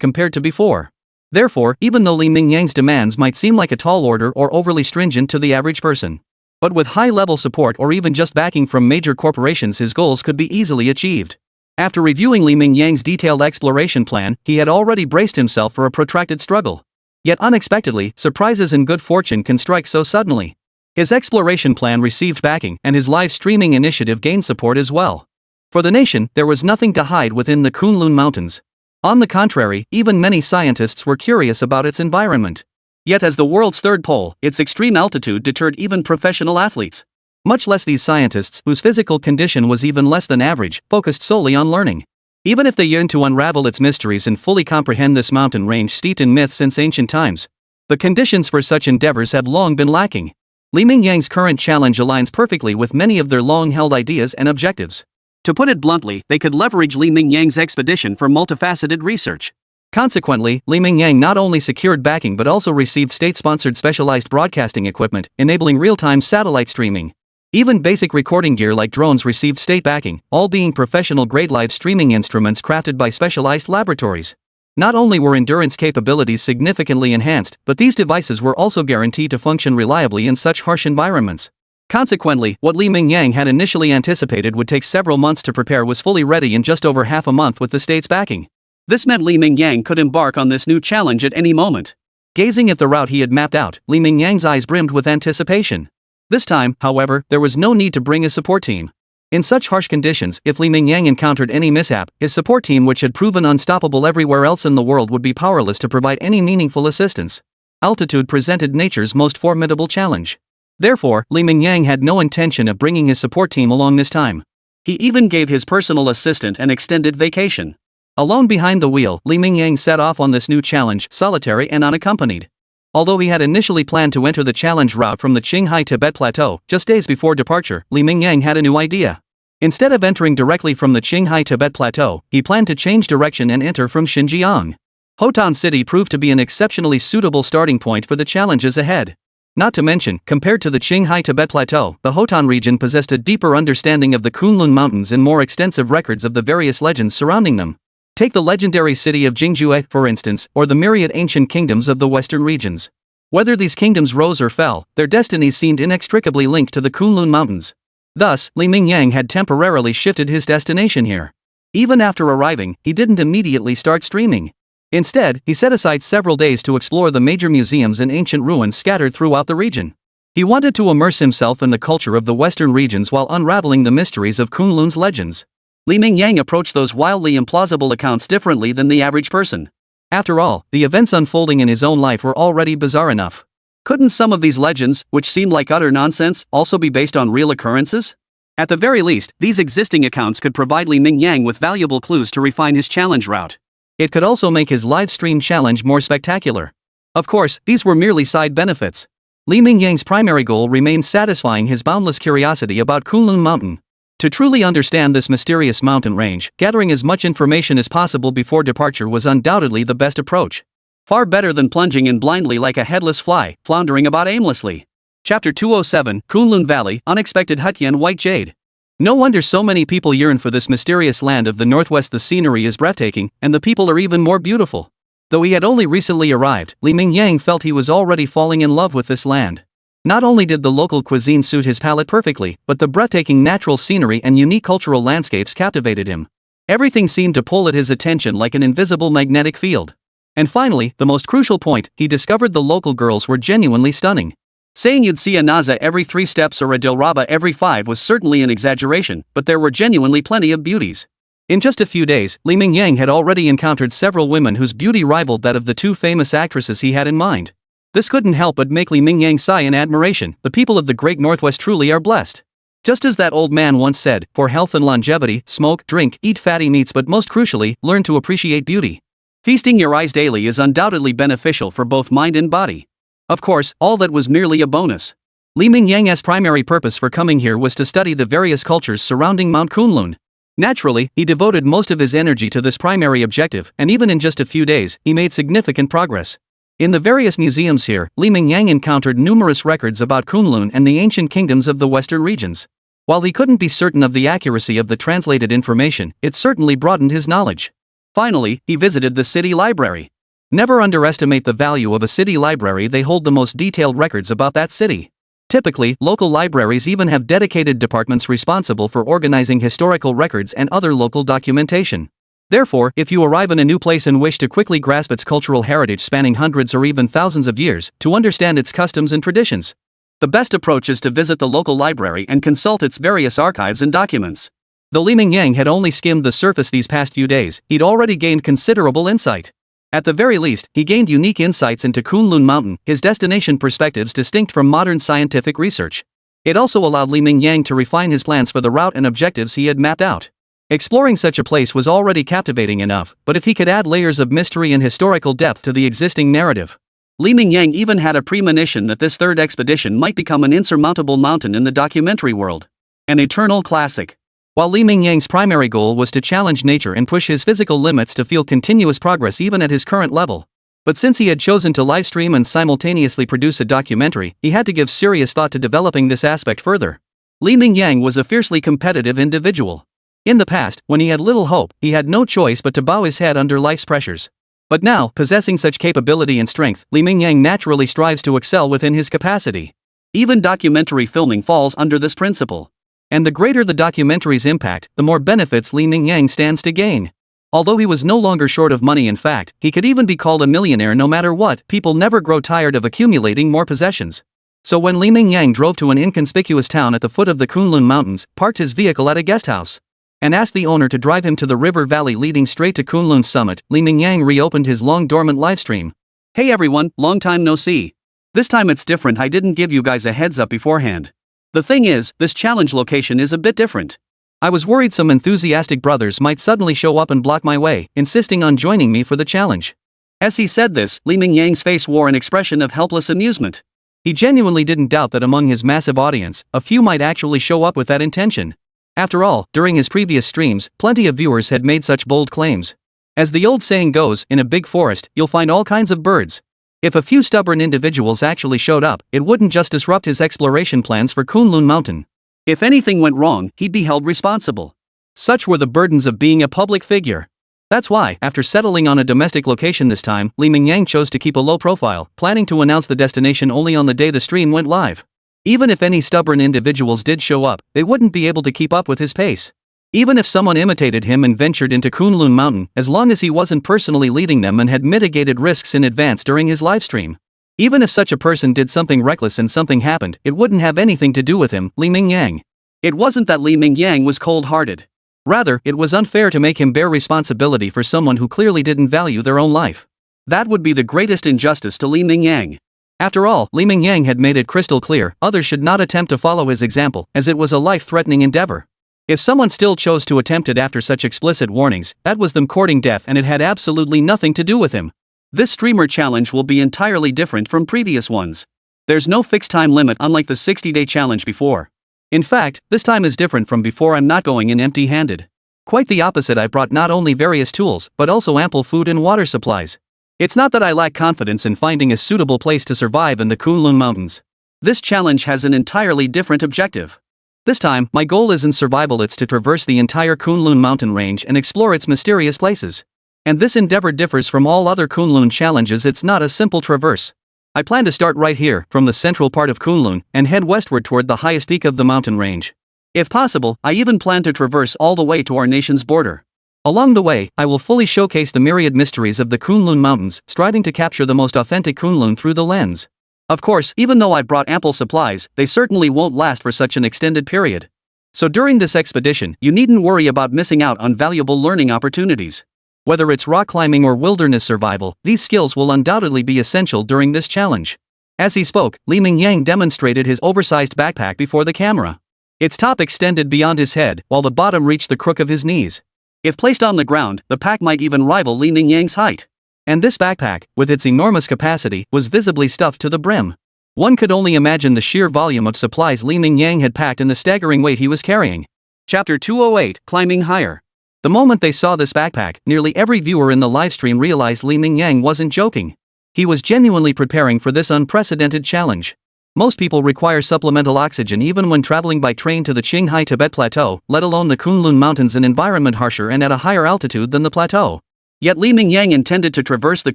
compared to before. Therefore, even though Li Mingyang's demands might seem like a tall order or overly stringent to the average person, but with high-level support or even just backing from major corporations, his goals could be easily achieved. After reviewing Li Mingyang's detailed exploration plan, he had already braced himself for a protracted struggle. Yet unexpectedly, surprises and good fortune can strike so suddenly. His exploration plan received backing, and his live streaming initiative gained support as well. For the nation, there was nothing to hide within the Kunlun Mountains. On the contrary, even many scientists were curious about its environment. Yet as the world's third pole, its extreme altitude deterred even professional athletes. Much less these scientists, whose physical condition was even less than average, focused solely on learning. Even if they yearned to unravel its mysteries and fully comprehend this mountain range steeped in myth since ancient times, the conditions for such endeavors have long been lacking. Li Mingyang's current challenge aligns perfectly with many of their long-held ideas and objectives. To put it bluntly, they could leverage Li Mingyang's expedition for multifaceted research. Consequently, Li Mingyang not only secured backing but also received state-sponsored specialized broadcasting equipment, enabling real-time satellite streaming. Even basic recording gear like drones received state backing, all being professional-grade live streaming instruments crafted by specialized laboratories. Not only were endurance capabilities significantly enhanced, but these devices were also guaranteed to function reliably in such harsh environments. Consequently, what Li Mingyang had initially anticipated would take several months to prepare was fully ready in just over half a month with the state's backing. This meant Li Mingyang could embark on this new challenge at any moment. Gazing at the route he had mapped out, Li Mingyang's eyes brimmed with anticipation. This time, however, there was no need to bring a support team. In such harsh conditions, if Li Mingyang encountered any mishap, his support team, which had proven unstoppable everywhere else in the world, would be powerless to provide any meaningful assistance. Altitude presented nature's most formidable challenge. Therefore, Li Mingyang had no intention of bringing his support team along this time. He even gave his personal assistant an extended vacation. Alone behind the wheel, Li Mingyang set off on this new challenge, solitary and unaccompanied. Although he had initially planned to enter the challenge route from the Qinghai Tibet Plateau, just days before departure, Li Mingyang had a new idea. Instead of entering directly from the Qinghai Tibet Plateau, he planned to change direction and enter from Xinjiang. Hotan City proved to be an exceptionally suitable starting point for the challenges ahead. Not to mention, compared to the Qinghai Tibet Plateau, the Hotan region possessed a deeper understanding of the Kunlun Mountains and more extensive records of the various legends surrounding them. Take the legendary city of Jingjue, for instance, or the myriad ancient kingdoms of the western regions. Whether these kingdoms rose or fell, their destinies seemed inextricably linked to the Kunlun Mountains. Thus, Li Mingyang had temporarily shifted his destination here. Even after arriving, he didn't immediately start streaming. Instead, he set aside several days to explore the major museums and ancient ruins scattered throughout the region. He wanted to immerse himself in the culture of the western regions while unraveling the mysteries of Kunlun's legends. Li Mingyang approached those wildly implausible accounts differently than the average person. After all, the events unfolding in his own life were already bizarre enough. Couldn't some of these legends, which seemed like utter nonsense, also be based on real occurrences? At the very least, these existing accounts could provide Li Mingyang with valuable clues to refine his challenge route. It could also make his live stream challenge more spectacular. Of course, these were merely side benefits. Li Mingyang's primary goal remained satisfying his boundless curiosity about Kunlun Mountain. To truly understand this mysterious mountain range, gathering as much information as possible before departure was undoubtedly the best approach. Far better than plunging in blindly like a headless fly, floundering about aimlessly. Chapter 207, Kunlun Valley, Unexpected Hutyan White Jade. No wonder so many people yearn for this mysterious land of the northwest. The scenery is breathtaking, and the people are even more beautiful. Though he had only recently arrived, Li Mingyang felt he was already falling in love with this land. Not only did the local cuisine suit his palate perfectly, but the breathtaking natural scenery and unique cultural landscapes captivated him. Everything seemed to pull at his attention like an invisible magnetic field. And finally, the most crucial point, he discovered the local girls were genuinely stunning. Saying you'd see a Naza every 3 steps or a Dilraba every 5 was certainly an exaggeration, but there were genuinely plenty of beauties. In just a few days, Li Mingyang had already encountered several women whose beauty rivaled that of the 2 famous actresses he had in mind. This couldn't help but make Li Mingyang sigh in admiration. The people of the Great Northwest truly are blessed. Just as that old man once said, for health and longevity, smoke, drink, eat fatty meats, but most crucially, learn to appreciate beauty. Feasting your eyes daily is undoubtedly beneficial for both mind and body. Of course, all that was merely a bonus. Li Mingyang's primary purpose for coming here was to study the various cultures surrounding Mount Kunlun. Naturally, he devoted most of his energy to this primary objective, and even in just a few days, he made significant progress. In the various museums here, Li Mingyang encountered numerous records about Kunlun and the ancient kingdoms of the western regions. While he couldn't be certain of the accuracy of the translated information, it certainly broadened his knowledge. Finally, he visited the city library. Never underestimate the value of a city library. They hold the most detailed records about that city. Typically, local libraries even have dedicated departments responsible for organizing historical records and other local documentation. Therefore, if you arrive in a new place and wish to quickly grasp its cultural heritage spanning hundreds or even thousands of years, to understand its customs and traditions, the best approach is to visit the local library and consult its various archives and documents. Though Li Mingyang had only skimmed the surface these past few days, he'd already gained considerable insight. At the very least, he gained unique insights into Kunlun Mountain, his destination perspectives distinct from modern scientific research. It also allowed Li Mingyang to refine his plans for the route and objectives he had mapped out. Exploring such a place was already captivating enough, but if he could add layers of mystery and historical depth to the existing narrative. Li Mingyang even had a premonition that this third expedition might become an insurmountable mountain in the documentary world. An eternal classic. While Li Mingyang's primary goal was to challenge nature and push his physical limits to feel continuous progress even at his current level. But since he had chosen to livestream and simultaneously produce a documentary, he had to give serious thought to developing this aspect further. Li Mingyang was a fiercely competitive individual. In the past, when he had little hope, he had no choice but to bow his head under life's pressures. But now, possessing such capability and strength, Li Mingyang naturally strives to excel within his capacity. Even documentary filming falls under this principle. And the greater the documentary's impact, the more benefits Li Mingyang stands to gain. Although he was no longer short of money, in fact, he could even be called a millionaire no matter what. People never grow tired of accumulating more possessions. So when Li Mingyang drove to an inconspicuous town at the foot of the Kunlun Mountains, parked his vehicle at a guest house, and asked the owner to drive him to the river valley leading straight to Kunlun's summit, Li Mingyang reopened his long-dormant livestream. Hey everyone, long time no see. This time it's different, I didn't give you guys a heads up beforehand. The thing is, this challenge location is a bit different. I was worried some enthusiastic brothers might suddenly show up and block my way, insisting on joining me for the challenge. As he said this, Li Mingyang's face wore an expression of helpless amusement. He genuinely didn't doubt that among his massive audience, a few might actually show up with that intention. After all, during his previous streams, plenty of viewers had made such bold claims. As the old saying goes, in a big forest, you'll find all kinds of birds. If a few stubborn individuals actually showed up, it wouldn't just disrupt his exploration plans for Kunlun Mountain. If anything went wrong, he'd be held responsible. Such were the burdens of being a public figure. That's why, after settling on a domestic location this time, Li Mingyang chose to keep a low profile, planning to announce the destination only on the day the stream went live. Even if any stubborn individuals did show up, they wouldn't be able to keep up with his pace. Even if someone imitated him and ventured into Kunlun Mountain, as long as he wasn't personally leading them and had mitigated risks in advance during his livestream. Even if such a person did something reckless and something happened, it wouldn't have anything to do with him, Li Mingyang. It wasn't that Li Mingyang was cold-hearted. Rather, it was unfair to make him bear responsibility for someone who clearly didn't value their own life. That would be the greatest injustice to Li Mingyang. After all, Li Mingyang had made it crystal clear, others should not attempt to follow his example, as it was a life-threatening endeavor. If someone still chose to attempt it after such explicit warnings, that was them courting death and it had absolutely nothing to do with him. This streamer challenge will be entirely different from previous ones. There's no fixed time limit unlike the 60-day challenge before. In fact, this time is different from before. I'm not going in empty-handed. Quite the opposite, I brought not only various tools, but also ample food and water supplies. It's not that I lack confidence in finding a suitable place to survive in the Kunlun Mountains. This challenge has an entirely different objective. This time, my goal isn't survival, it's to traverse the entire Kunlun mountain range and explore its mysterious places. And this endeavor differs from all other Kunlun challenges. It's not a simple traverse. I plan to start right here, from the central part of Kunlun, and head westward toward the highest peak of the mountain range. If possible, I even plan to traverse all the way to our nation's border. Along the way, I will fully showcase the myriad mysteries of the Kunlun Mountains, striving to capture the most authentic Kunlun through the lens. Of course, even though I brought ample supplies, they certainly won't last for such an extended period. So during this expedition, you needn't worry about missing out on valuable learning opportunities. Whether it's rock climbing or wilderness survival, these skills will undoubtedly be essential during this challenge. As he spoke, Li Mingyang demonstrated his oversized backpack before the camera. Its top extended beyond his head, while the bottom reached the crook of his knees. If placed on the ground, the pack might even rival Li Mingyang's height. And this backpack, with its enormous capacity, was visibly stuffed to the brim. One could only imagine the sheer volume of supplies Li Mingyang had packed and the staggering weight he was carrying. Chapter 208, Climbing Higher. The moment they saw this backpack, nearly every viewer in the livestream realized Li Mingyang wasn't joking. He was genuinely preparing for this unprecedented challenge. Most people require supplemental oxygen even when traveling by train to the Qinghai Tibet Plateau, let alone the Kunlun Mountains, an environment harsher and at a higher altitude than the plateau. Yet Li Mingyang intended to traverse the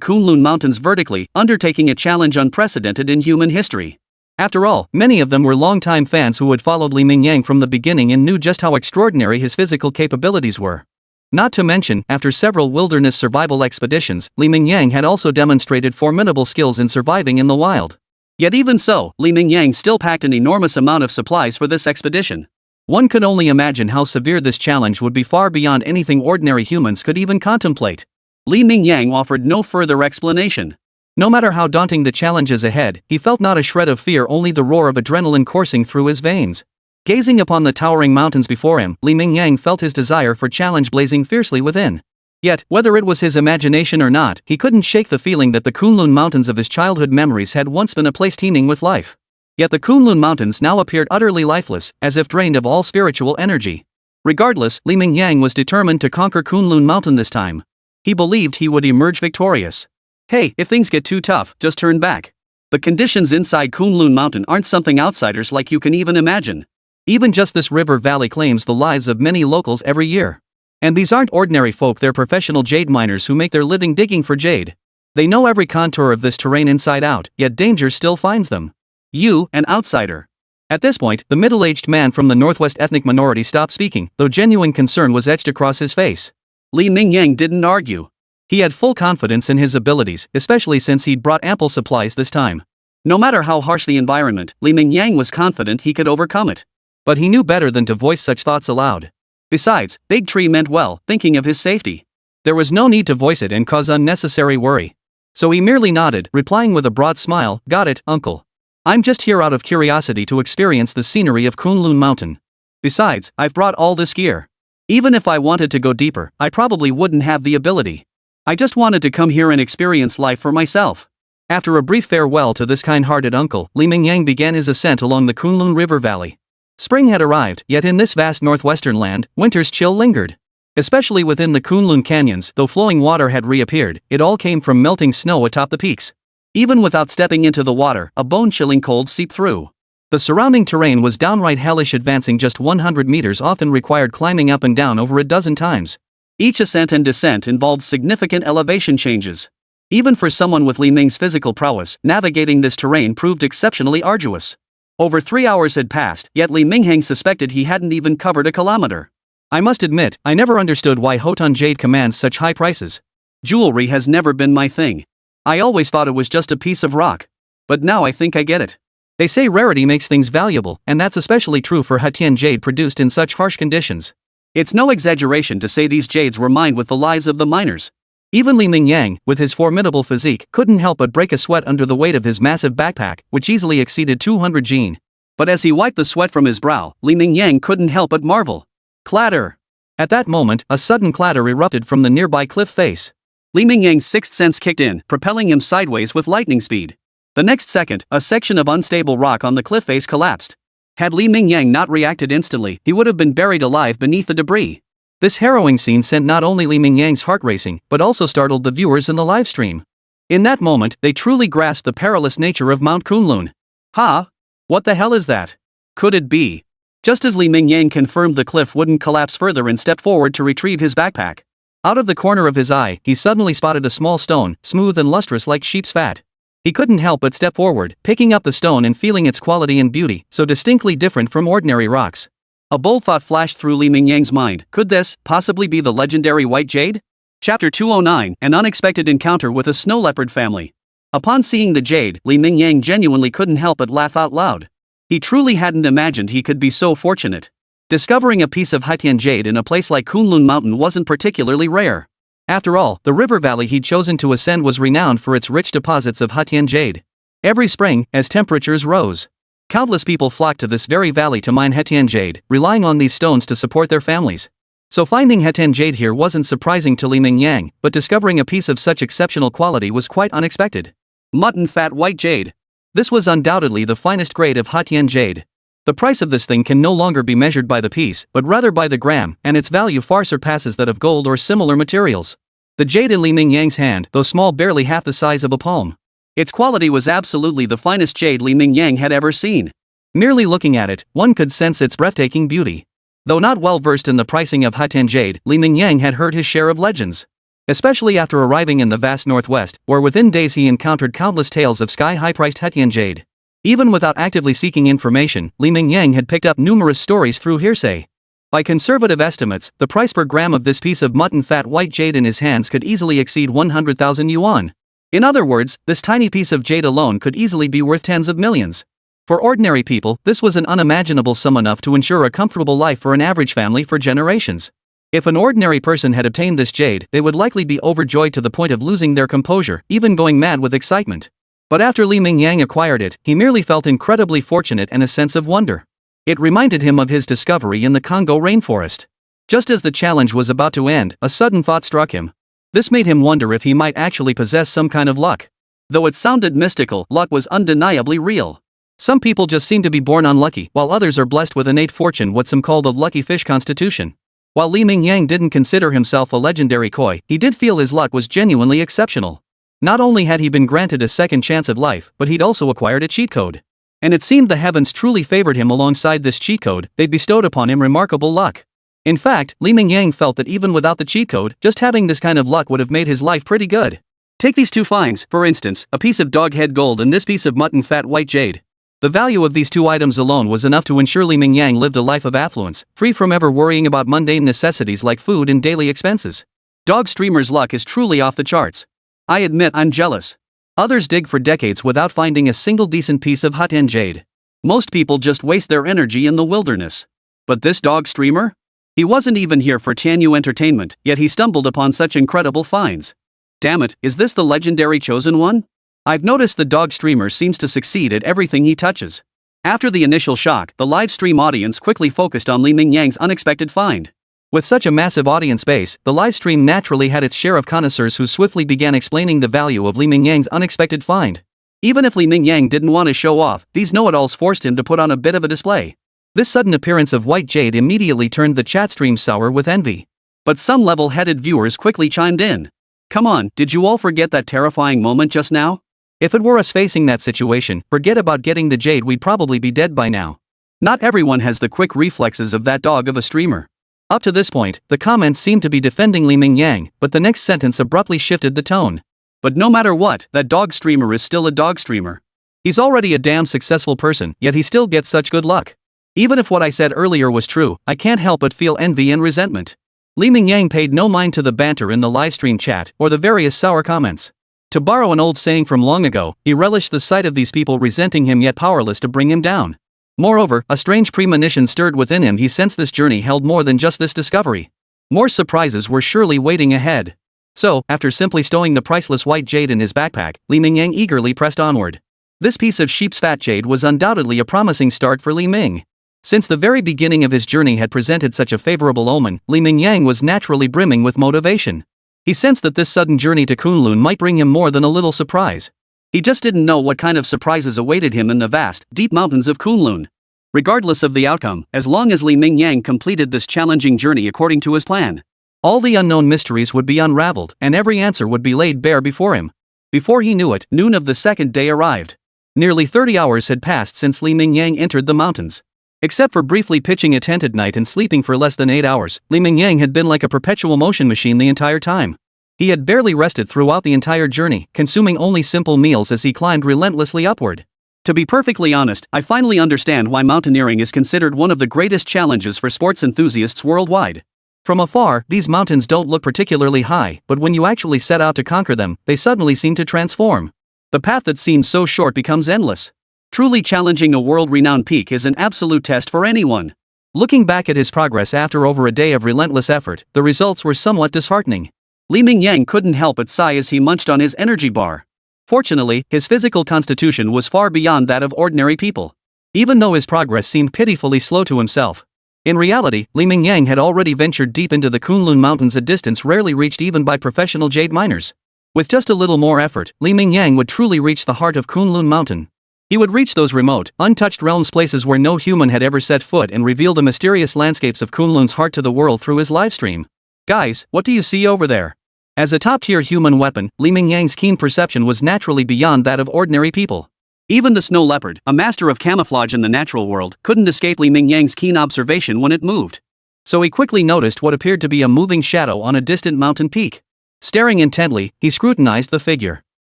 Kunlun Mountains vertically, undertaking a challenge unprecedented in human history. After all, many of them were longtime fans who had followed Li Mingyang from the beginning and knew just how extraordinary his physical capabilities were. Not to mention, after several wilderness survival expeditions, Li Mingyang had also demonstrated formidable skills in surviving in the wild. Yet even so, Li Mingyang still packed an enormous amount of supplies for this expedition. One could only imagine how severe this challenge would be, far beyond anything ordinary humans could even contemplate. Li Mingyang offered no further explanation. No matter how daunting the challenges ahead, he felt not a shred of fear, only the roar of adrenaline coursing through his veins. Gazing upon the towering mountains before him, Li Mingyang felt his desire for challenge blazing fiercely within. Yet, whether it was his imagination or not, he couldn't shake the feeling that the Kunlun Mountains of his childhood memories had once been a place teeming with life. Yet the Kunlun Mountains now appeared utterly lifeless, as if drained of all spiritual energy. Regardless, Li Mingyang was determined to conquer Kunlun Mountain this time. He believed he would emerge victorious. Hey, if things get too tough, just turn back. The conditions inside Kunlun Mountain aren't something outsiders like you can even imagine. Even just this river valley claims the lives of many locals every year. And these aren't ordinary folk, they're professional jade miners who make their living digging for jade. They know every contour of this terrain inside out, yet danger still finds them. You, an outsider. At this point, the middle-aged man from the Northwest ethnic minority stopped speaking, though genuine concern was etched across his face. Li Mingyang didn't argue. He had full confidence in his abilities, especially since he'd brought ample supplies this time. No matter how harsh the environment, Li Mingyang was confident he could overcome it. But he knew better than to voice such thoughts aloud. Besides, Big Tree meant well, thinking of his safety. There was no need to voice it and cause unnecessary worry. So he merely nodded, replying with a broad smile, "Got it, uncle. I'm just here out of curiosity to experience the scenery of Kunlun Mountain. Besides, I've brought all this gear. Even if I wanted to go deeper, I probably wouldn't have the ability. I just wanted to come here and experience life for myself." After a brief farewell to this kind-hearted uncle, Li Mingyang began his ascent along the Kunlun River Valley. Spring had arrived, yet in this vast northwestern land, winter's chill lingered. Especially within the Kunlun canyons, though flowing water had reappeared, it all came from melting snow atop the peaks. Even without stepping into the water, a bone-chilling cold seeped through. The surrounding terrain was downright hellish. Advancing just 100 meters often required climbing up and down over a dozen times. Each ascent and descent involved significant elevation changes. Even for someone with Li Ming's physical prowess, navigating this terrain proved exceptionally arduous. Over 3 hours had passed, yet Li Mingyang suspected he hadn't even covered a kilometer. "I must admit, I never understood why Hotan jade commands such high prices. Jewelry has never been my thing. I always thought it was just a piece of rock. But now I think I get it. They say rarity makes things valuable, and that's especially true for Hatian jade produced in such harsh conditions. It's no exaggeration to say these jades were mined with the lives of the miners." Even Li Mingyang, with his formidable physique, couldn't help but break a sweat under the weight of his massive backpack, which easily exceeded 200 jin. But as he wiped the sweat from his brow, Li Mingyang couldn't help but marvel. Clatter! At that moment, a sudden clatter erupted from the nearby cliff face. Li Mingyang's sixth sense kicked in, propelling him sideways with lightning speed. The next second, a section of unstable rock on the cliff face collapsed. Had Li Mingyang not reacted instantly, he would have been buried alive beneath the debris. This harrowing scene sent not only Li Mingyang's heart racing, but also startled the viewers in the live stream. In that moment, they truly grasped the perilous nature of Mount Kunlun. "Ha? What the hell is that? Could it be?" Just as Li Mingyang confirmed the cliff wouldn't collapse further and stepped forward to retrieve his backpack. Out of the corner of his eye, he suddenly spotted a small stone, smooth and lustrous like sheep's fat. He couldn't help but step forward, picking up the stone and feeling its quality and beauty, so distinctly different from ordinary rocks. A bold thought flashed through Li Mingyang's mind. Could this possibly be the legendary white jade? Chapter 209, An Unexpected Encounter with a Snow Leopard Family. Upon seeing the jade, Li Mingyang genuinely couldn't help but laugh out loud. He truly hadn't imagined he could be so fortunate. Discovering a piece of Hatian jade in a place like Kunlun Mountain wasn't particularly rare. After all, the river valley he'd chosen to ascend was renowned for its rich deposits of Hatian jade. Every spring, as temperatures rose, countless people flocked to this very valley to mine Hatian jade, relying on these stones to support their families. So finding Hatian jade here wasn't surprising to Li Mingyang, but discovering a piece of such exceptional quality was quite unexpected. Mutton fat white jade. This was undoubtedly the finest grade of Hatian jade. The price of this thing can no longer be measured by the piece, but rather by the gram, and its value far surpasses that of gold or similar materials. The jade in Li Mingyang's hand, though small, barely half the size of a palm. Its quality was absolutely the finest jade Li Mingyang had ever seen. Merely looking at it, one could sense its breathtaking beauty. Though not well versed in the pricing of Hatian jade, Li Mingyang had heard his share of legends. Especially after arriving in the vast northwest, where within days he encountered countless tales of sky-high-priced Hatian jade. Even without actively seeking information, Li Mingyang had picked up numerous stories through hearsay. By conservative estimates, the price per gram of this piece of mutton fat white jade in his hands could easily exceed 100,000 yuan. In other words, this tiny piece of jade alone could easily be worth tens of millions. For ordinary people, this was an unimaginable sum enough to ensure a comfortable life for an average family for generations. If an ordinary person had obtained this jade, they would likely be overjoyed to the point of losing their composure, even going mad with excitement. But after Li Mingyang acquired it, he merely felt incredibly fortunate and a sense of wonder. It reminded him of his discovery in the Congo rainforest. Just as the challenge was about to end, a sudden thought struck him. This made him wonder if he might actually possess some kind of luck. Though it sounded mystical, luck was undeniably real. Some people just seem to be born unlucky, while others are blessed with innate fortune, what some call the lucky fish constitution. While Li Mingyang didn't consider himself a legendary koi, he did feel his luck was genuinely exceptional. Not only had he been granted a second chance at life, but he'd also acquired a cheat code. And it seemed the heavens truly favored him. Alongside this cheat code, they bestowed upon him remarkable luck. In fact, Li Mingyang felt that even without the cheat code, just having this kind of luck would have made his life pretty good. Take these two finds, for instance, a piece of dog head gold and this piece of mutton fat white jade. The value of these two items alone was enough to ensure Li Mingyang lived a life of affluence, free from ever worrying about mundane necessities like food and daily expenses. Dog streamer's luck is truly off the charts. I admit I'm jealous. Others dig for decades without finding a single decent piece of Hatian jade. Most people just waste their energy in the wilderness. But this dog streamer? He wasn't even here for Tianyu entertainment, yet he stumbled upon such incredible finds. Damn it, is this the legendary chosen one? I've noticed the dog streamer seems to succeed at everything he touches. After the initial shock, the live stream audience quickly focused on Li Mingyang's unexpected find. With such a massive audience base, the live stream naturally had its share of connoisseurs who swiftly began explaining the value of Li Mingyang's unexpected find. Even if Li Mingyang didn't want to show off, these know-it-alls forced him to put on a bit of a display. This sudden appearance of white jade immediately turned the chat stream sour with envy. But some level-headed viewers quickly chimed in. Come on, did you all forget that terrifying moment just now? If it were us facing that situation, forget about getting the jade, we'd probably be dead by now. Not everyone has the quick reflexes of that dog of a streamer. Up to this point, the comments seemed to be defending Li Mingyang, but the next sentence abruptly shifted the tone. But no matter what, that dog streamer is still a dog streamer. He's already a damn successful person, yet he still gets such good luck. Even if what I said earlier was true, I can't help but feel envy and resentment. Li Mingyang paid no mind to the banter in the livestream chat or the various sour comments. To borrow an old saying from long ago, he relished the sight of these people resenting him yet powerless to bring him down. Moreover, a strange premonition stirred within him. He sensed this journey held more than just this discovery. More surprises were surely waiting ahead. So, after simply stowing the priceless white jade in his backpack, Li Mingyang eagerly pressed onward. This piece of sheep's fat jade was undoubtedly a promising start for Li Ming. Since the very beginning of his journey had presented such a favorable omen, Li Mingyang was naturally brimming with motivation. He sensed that this sudden journey to Kunlun might bring him more than a little surprise. He just didn't know what kind of surprises awaited him in the vast, deep mountains of Kunlun. Regardless of the outcome, as long as Li Mingyang completed this challenging journey according to his plan, all the unknown mysteries would be unraveled and every answer would be laid bare before him. Before he knew it, noon of the second day arrived. Nearly 30 hours had passed since Li Mingyang entered the mountains. Except for briefly pitching a tent at night and sleeping for less than 8 hours, Li Mingyang had been like a perpetual motion machine the entire time. He had barely rested throughout the entire journey, consuming only simple meals as he climbed relentlessly upward. To be perfectly honest, I finally understand why mountaineering is considered one of the greatest challenges for sports enthusiasts worldwide. From afar, these mountains don't look particularly high, but when you actually set out to conquer them, they suddenly seem to transform. The path that seems so short becomes endless. Truly challenging a world-renowned peak is an absolute test for anyone. Looking back at his progress after over a day of relentless effort, the results were somewhat disheartening. Li Mingyang couldn't help but sigh as he munched on his energy bar. Fortunately, his physical constitution was far beyond that of ordinary people. Even though his progress seemed pitifully slow to himself. In reality, Li Mingyang had already ventured deep into the Kunlun Mountains, a distance rarely reached even by professional jade miners. With just a little more effort, Li Mingyang would truly reach the heart of Kunlun Mountain. He would reach those remote, untouched realms, places where no human had ever set foot, and reveal the mysterious landscapes of Kunlun's heart to the world through his livestream. Guys, what do you see over there? As a top-tier human weapon, Li Mingyang's keen perception was naturally beyond that of ordinary people. Even the snow leopard, a master of camouflage in the natural world, couldn't escape Li Mingyang's keen observation when it moved. So he quickly noticed what appeared to be a moving shadow on a distant mountain peak. Staring intently, he scrutinized the figure.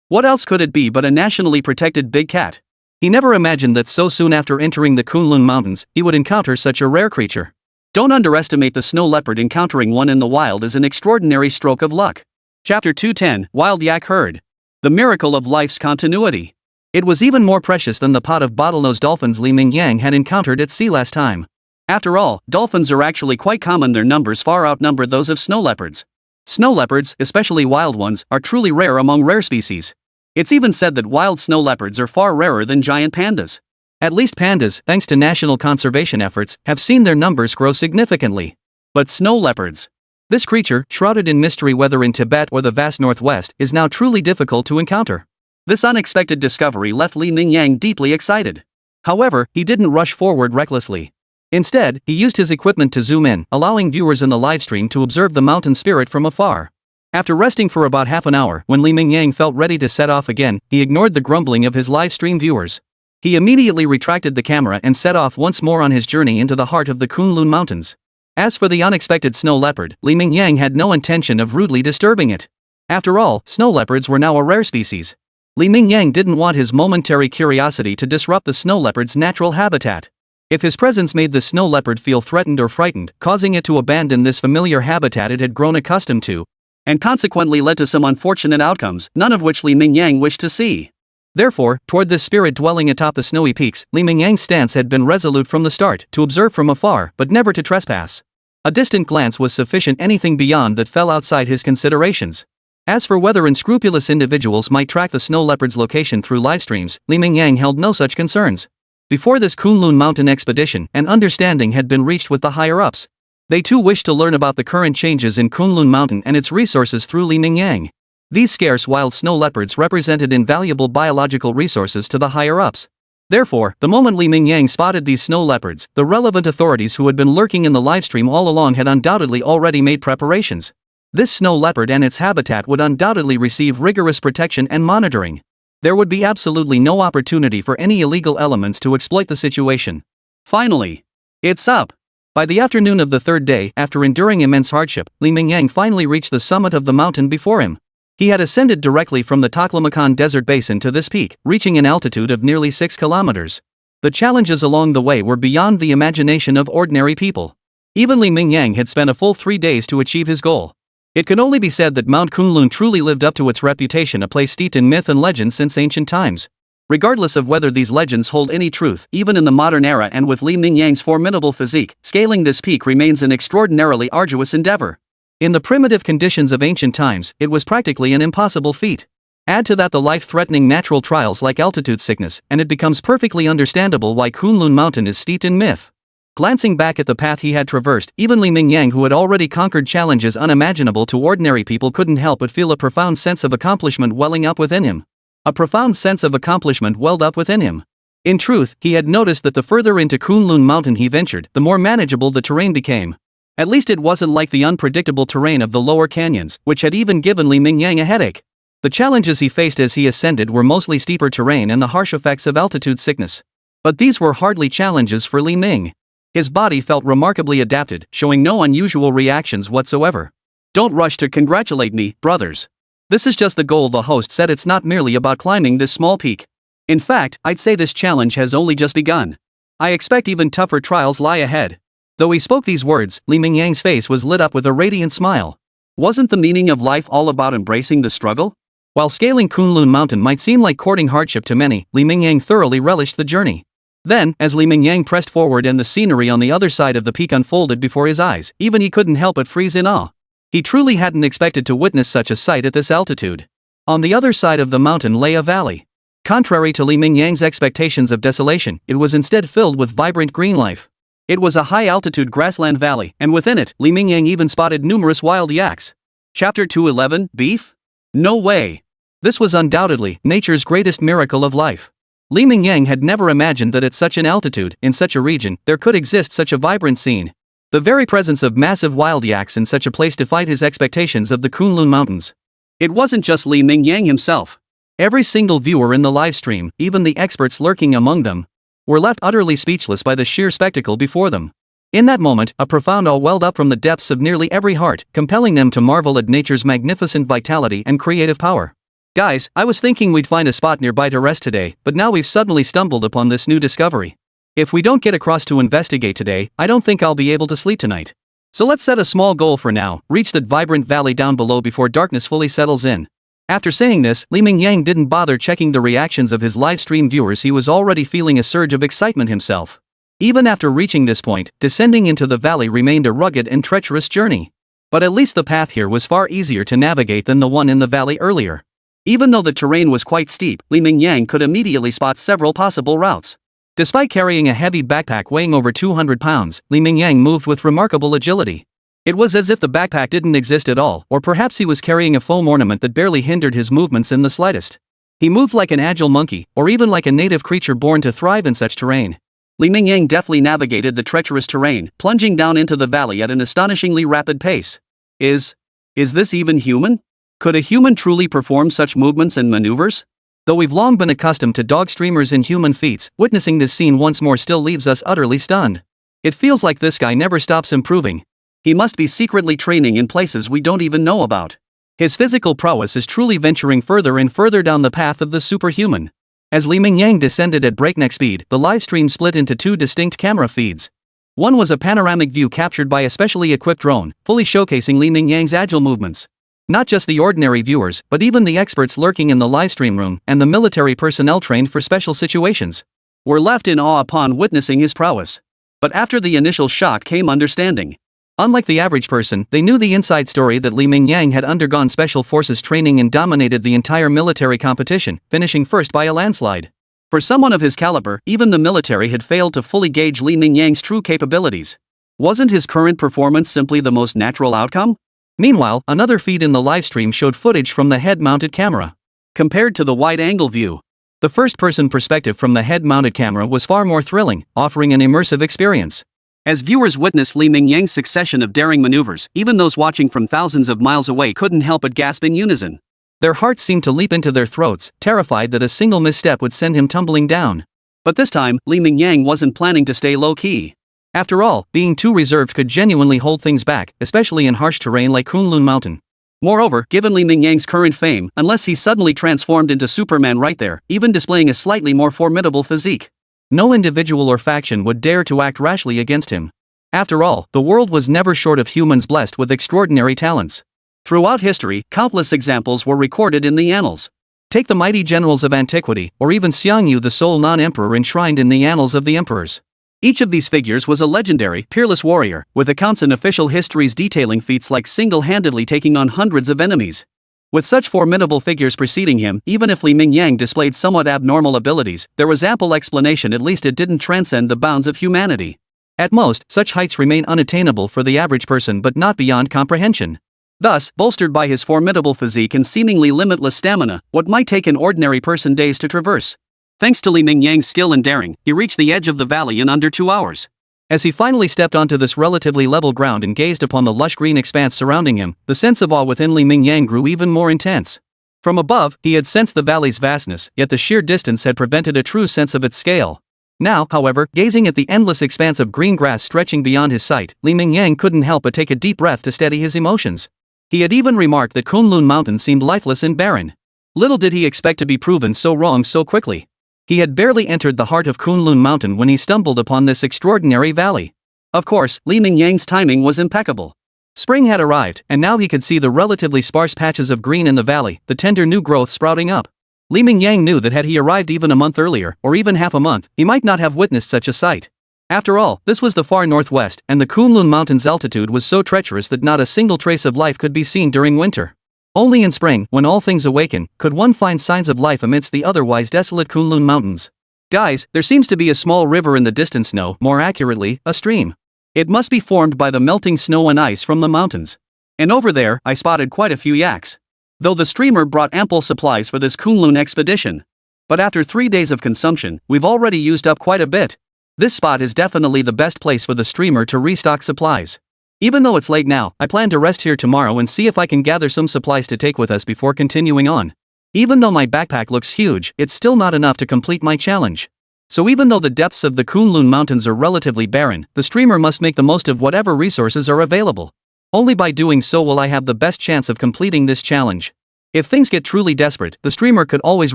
What else could it be but a nationally protected big cat? He never imagined that so soon after entering the Kunlun Mountains, he would encounter such a rare creature. Don't underestimate the snow leopard. Encountering one in the wild is an extraordinary stroke of luck. Chapter 210, Wild Yak Herd. The miracle of life's continuity. It was even more precious than the pot of bottlenose dolphins Li Mingyang had encountered at sea last time. After all, dolphins are actually quite common. Their numbers far outnumber those of snow leopards. Snow leopards, especially wild ones, are truly rare among rare species. It's even said that wild snow leopards are far rarer than giant pandas. At least pandas, thanks to national conservation efforts, have seen their numbers grow significantly. But snow leopards. This creature, shrouded in mystery whether in Tibet or the vast northwest, is now truly difficult to encounter. This unexpected discovery left Li Mingyang deeply excited. However, he didn't rush forward recklessly. Instead, he used his equipment to zoom in, allowing viewers in the livestream to observe the mountain spirit from afar. After resting for about half an hour, when Li Mingyang felt ready to set off again, he ignored the grumbling of his livestream viewers. He immediately retracted the camera and set off once more on his journey into the heart of the Kunlun Mountains. As for the unexpected snow leopard, Li Mingyang had no intention of rudely disturbing it. After all, snow leopards were now a rare species. Li Mingyang didn't want his momentary curiosity to disrupt the snow leopard's natural habitat. If his presence made the snow leopard feel threatened or frightened, causing it to abandon this familiar habitat it had grown accustomed to, and consequently led to some unfortunate outcomes, none of which Li Mingyang wished to see. Therefore, toward this spirit dwelling atop the snowy peaks, Li Mingyang's stance had been resolute from the start, to observe from afar, but never to trespass. A distant glance was sufficient. Anything beyond that fell outside his considerations. As for whether unscrupulous individuals might track the snow leopard's location through livestreams, Li Mingyang held no such concerns. Before this Kunlun mountain expedition, an understanding had been reached with the higher-ups. They too wished to learn about the current changes in Kunlun Mountain and its resources through Li Mingyang. These scarce wild snow leopards represented invaluable biological resources to the higher-ups. Therefore, the moment Li Mingyang spotted these snow leopards, the relevant authorities who had been lurking in the livestream all along had undoubtedly already made preparations. This snow leopard and its habitat would undoubtedly receive rigorous protection and monitoring. There would be absolutely no opportunity for any illegal elements to exploit the situation. Finally, it's up. By the afternoon of the third day, after enduring immense hardship, Li Mingyang finally reached the summit of the mountain before him. He had ascended directly from the Taklamakan Desert Basin to this peak, reaching an altitude of nearly 6 kilometers. The challenges along the way were beyond the imagination of ordinary people. Even Li Mingyang had spent a full 3 days to achieve his goal. It can only be said that Mount Kunlun truly lived up to its reputation, a place steeped in myth and legend since ancient times. Regardless of whether these legends hold any truth, even in the modern era and with Li Mingyang's formidable physique, scaling this peak remains an extraordinarily arduous endeavor. In the primitive conditions of ancient times, it was practically an impossible feat. Add to that the life-threatening natural trials like altitude sickness, and it becomes perfectly understandable why Kunlun Mountain is steeped in myth. Glancing back at the path he had traversed, even Li Mingyang, who had already conquered challenges unimaginable to ordinary people, couldn't help but feel a profound sense of accomplishment welling up within him. A profound sense of accomplishment welled up within him. In truth, he had noticed that the further into Kunlun Mountain he ventured, the more manageable the terrain became. At least it wasn't like the unpredictable terrain of the lower canyons, which had even given Li Mingyang a headache. The challenges he faced as he ascended were mostly steeper terrain and the harsh effects of altitude sickness. But these were hardly challenges for Li Ming. His body felt remarkably adapted, showing no unusual reactions whatsoever. Don't rush to congratulate me, brothers. This is just the goal, the host said. It's not merely about climbing this small peak. In fact, I'd say this challenge has only just begun. I expect even tougher trials lie ahead. Though he spoke these words, Li Mingyang's face was lit up with a radiant smile. Wasn't the meaning of life all about embracing the struggle? While scaling Kunlun Mountain might seem like courting hardship to many, Li Mingyang thoroughly relished the journey. Then, as Li Mingyang pressed forward and the scenery on the other side of the peak unfolded before his eyes, even he couldn't help but freeze in awe. He truly hadn't expected to witness such a sight at this altitude. On the other side of the mountain lay a valley. Contrary to Li Mingyang's expectations of desolation, it was instead filled with vibrant green life. It was a high-altitude grassland valley, and within it, Li Mingyang even spotted numerous wild yaks. Chapter 211, Beef? No way. This was undoubtedly nature's greatest miracle of life. Li Mingyang had never imagined that at such an altitude, in such a region, there could exist such a vibrant scene. The very presence of massive wild yaks in such a place defied his expectations of the Kunlun Mountains. It wasn't just Li Mingyang himself. Every single viewer in the livestream, even the experts lurking among them, were left utterly speechless by the sheer spectacle before them. In that moment, a profound awe welled up from the depths of nearly every heart, compelling them to marvel at nature's magnificent vitality and creative power. Guys, I was thinking we'd find a spot nearby to rest today, but now we've suddenly stumbled upon this new discovery. If we don't get across to investigate today, I don't think I'll be able to sleep tonight. So let's set a small goal for now, reach that vibrant valley down below before darkness fully settles in. After saying this, Li Mingyang didn't bother checking the reactions of his livestream viewers. He was already feeling a surge of excitement himself. Even after reaching this point, descending into the valley remained a rugged and treacherous journey. But at least the path here was far easier to navigate than the one in the valley earlier. Even though the terrain was quite steep, Li Mingyang could immediately spot several possible routes. Despite carrying a heavy backpack weighing over 200 pounds, Li Mingyang moved with remarkable agility. It was as if the backpack didn't exist at all, or perhaps he was carrying a foam ornament that barely hindered his movements in the slightest. He moved like an agile monkey, or even like a native creature born to thrive in such terrain. Li Mingyang deftly navigated the treacherous terrain, plunging down into the valley at an astonishingly rapid pace. Is this even human? Could a human truly perform such movements and maneuvers? Though we've long been accustomed to dog streamers and human feats, witnessing this scene once more still leaves us utterly stunned. It feels like this guy never stops improving. He must be secretly training in places we don't even know about. His physical prowess is truly venturing further and further down the path of the superhuman. As Li Mingyang descended at breakneck speed, the livestream split into two distinct camera feeds. One was a panoramic view captured by a specially equipped drone, fully showcasing Li Mingyang's agile movements. Not just the ordinary viewers, but even the experts lurking in the livestream room, and the military personnel trained for special situations, were left in awe upon witnessing his prowess. But after the initial shock came understanding. Unlike the average person, they knew the inside story that Li Mingyang had undergone special forces training and dominated the entire military competition, finishing first by a landslide. For someone of his caliber, even the military had failed to fully gauge Li Mingyang's true capabilities. Wasn't his current performance simply the most natural outcome? Meanwhile, another feed in the livestream showed footage from the head-mounted camera. Compared to the wide-angle view, the first-person perspective from the head-mounted camera was far more thrilling, offering an immersive experience. As viewers witnessed Li Mingyang's succession of daring maneuvers, even those watching from thousands of miles away couldn't help but gasp in unison. Their hearts seemed to leap into their throats, terrified that a single misstep would send him tumbling down. But this time, Li Mingyang wasn't planning to stay low-key. After all, being too reserved could genuinely hold things back, especially in harsh terrain like Kunlun Mountain. Moreover, given Li Mingyang's current fame, unless he suddenly transformed into Superman right there, even displaying a slightly more formidable physique, no individual or faction would dare to act rashly against him. After all, the world was never short of humans blessed with extraordinary talents. Throughout history, countless examples were recorded in the annals. Take the mighty generals of antiquity, or even Xiangyu, the sole non-emperor enshrined in the annals of the emperors. Each of these figures was a legendary, peerless warrior, with accounts in official histories detailing feats like single-handedly taking on hundreds of enemies. With such formidable figures preceding him, even if Li Mingyang displayed somewhat abnormal abilities, there was ample explanation at least it didn't transcend the bounds of humanity. At most, such heights remain unattainable for the average person but not beyond comprehension. Thus, bolstered by his formidable physique and seemingly limitless stamina, what might take an ordinary person days to traverse. Thanks to Li Mingyang's skill and daring, he reached the edge of the valley in under 2 hours. As he finally stepped onto this relatively level ground and gazed upon the lush green expanse surrounding him, the sense of awe within Li Mingyang grew even more intense. From above, he had sensed the valley's vastness, yet the sheer distance had prevented a true sense of its scale. Now, however, gazing at the endless expanse of green grass stretching beyond his sight, Li Mingyang couldn't help but take a deep breath to steady his emotions. He had even remarked that Kunlun Mountain seemed lifeless and barren. Little did he expect to be proven so wrong so quickly. He had barely entered the heart of Kunlun Mountain when he stumbled upon this extraordinary valley. Of course, Li Mingyang's timing was impeccable. Spring had arrived, and now he could see the relatively sparse patches of green in the valley, the tender new growth sprouting up. Li Mingyang knew that had he arrived even a month earlier, or even half a month, he might not have witnessed such a sight. After all, this was the far northwest, and the Kunlun Mountain's altitude was so treacherous that not a single trace of life could be seen during winter. Only in spring, when all things awaken, could one find signs of life amidst the otherwise desolate Kunlun Mountains. Guys, there seems to be a small river in the distance, no, more accurately, a stream. It must be formed by the melting snow and ice from the mountains. And over there, I spotted quite a few yaks. Though the streamer brought ample supplies for this Kunlun expedition. But after 3 days of consumption, we've already used up quite a bit. This spot is definitely the best place for the streamer to restock supplies. Even though it's late now, I plan to rest here tomorrow and see if I can gather some supplies to take with us before continuing on. Even though my backpack looks huge, it's still not enough to complete my challenge. So even though the depths of the Kunlun Mountains are relatively barren, the streamer must make the most of whatever resources are available. Only by doing so will I have the best chance of completing this challenge. If things get truly desperate, the streamer could always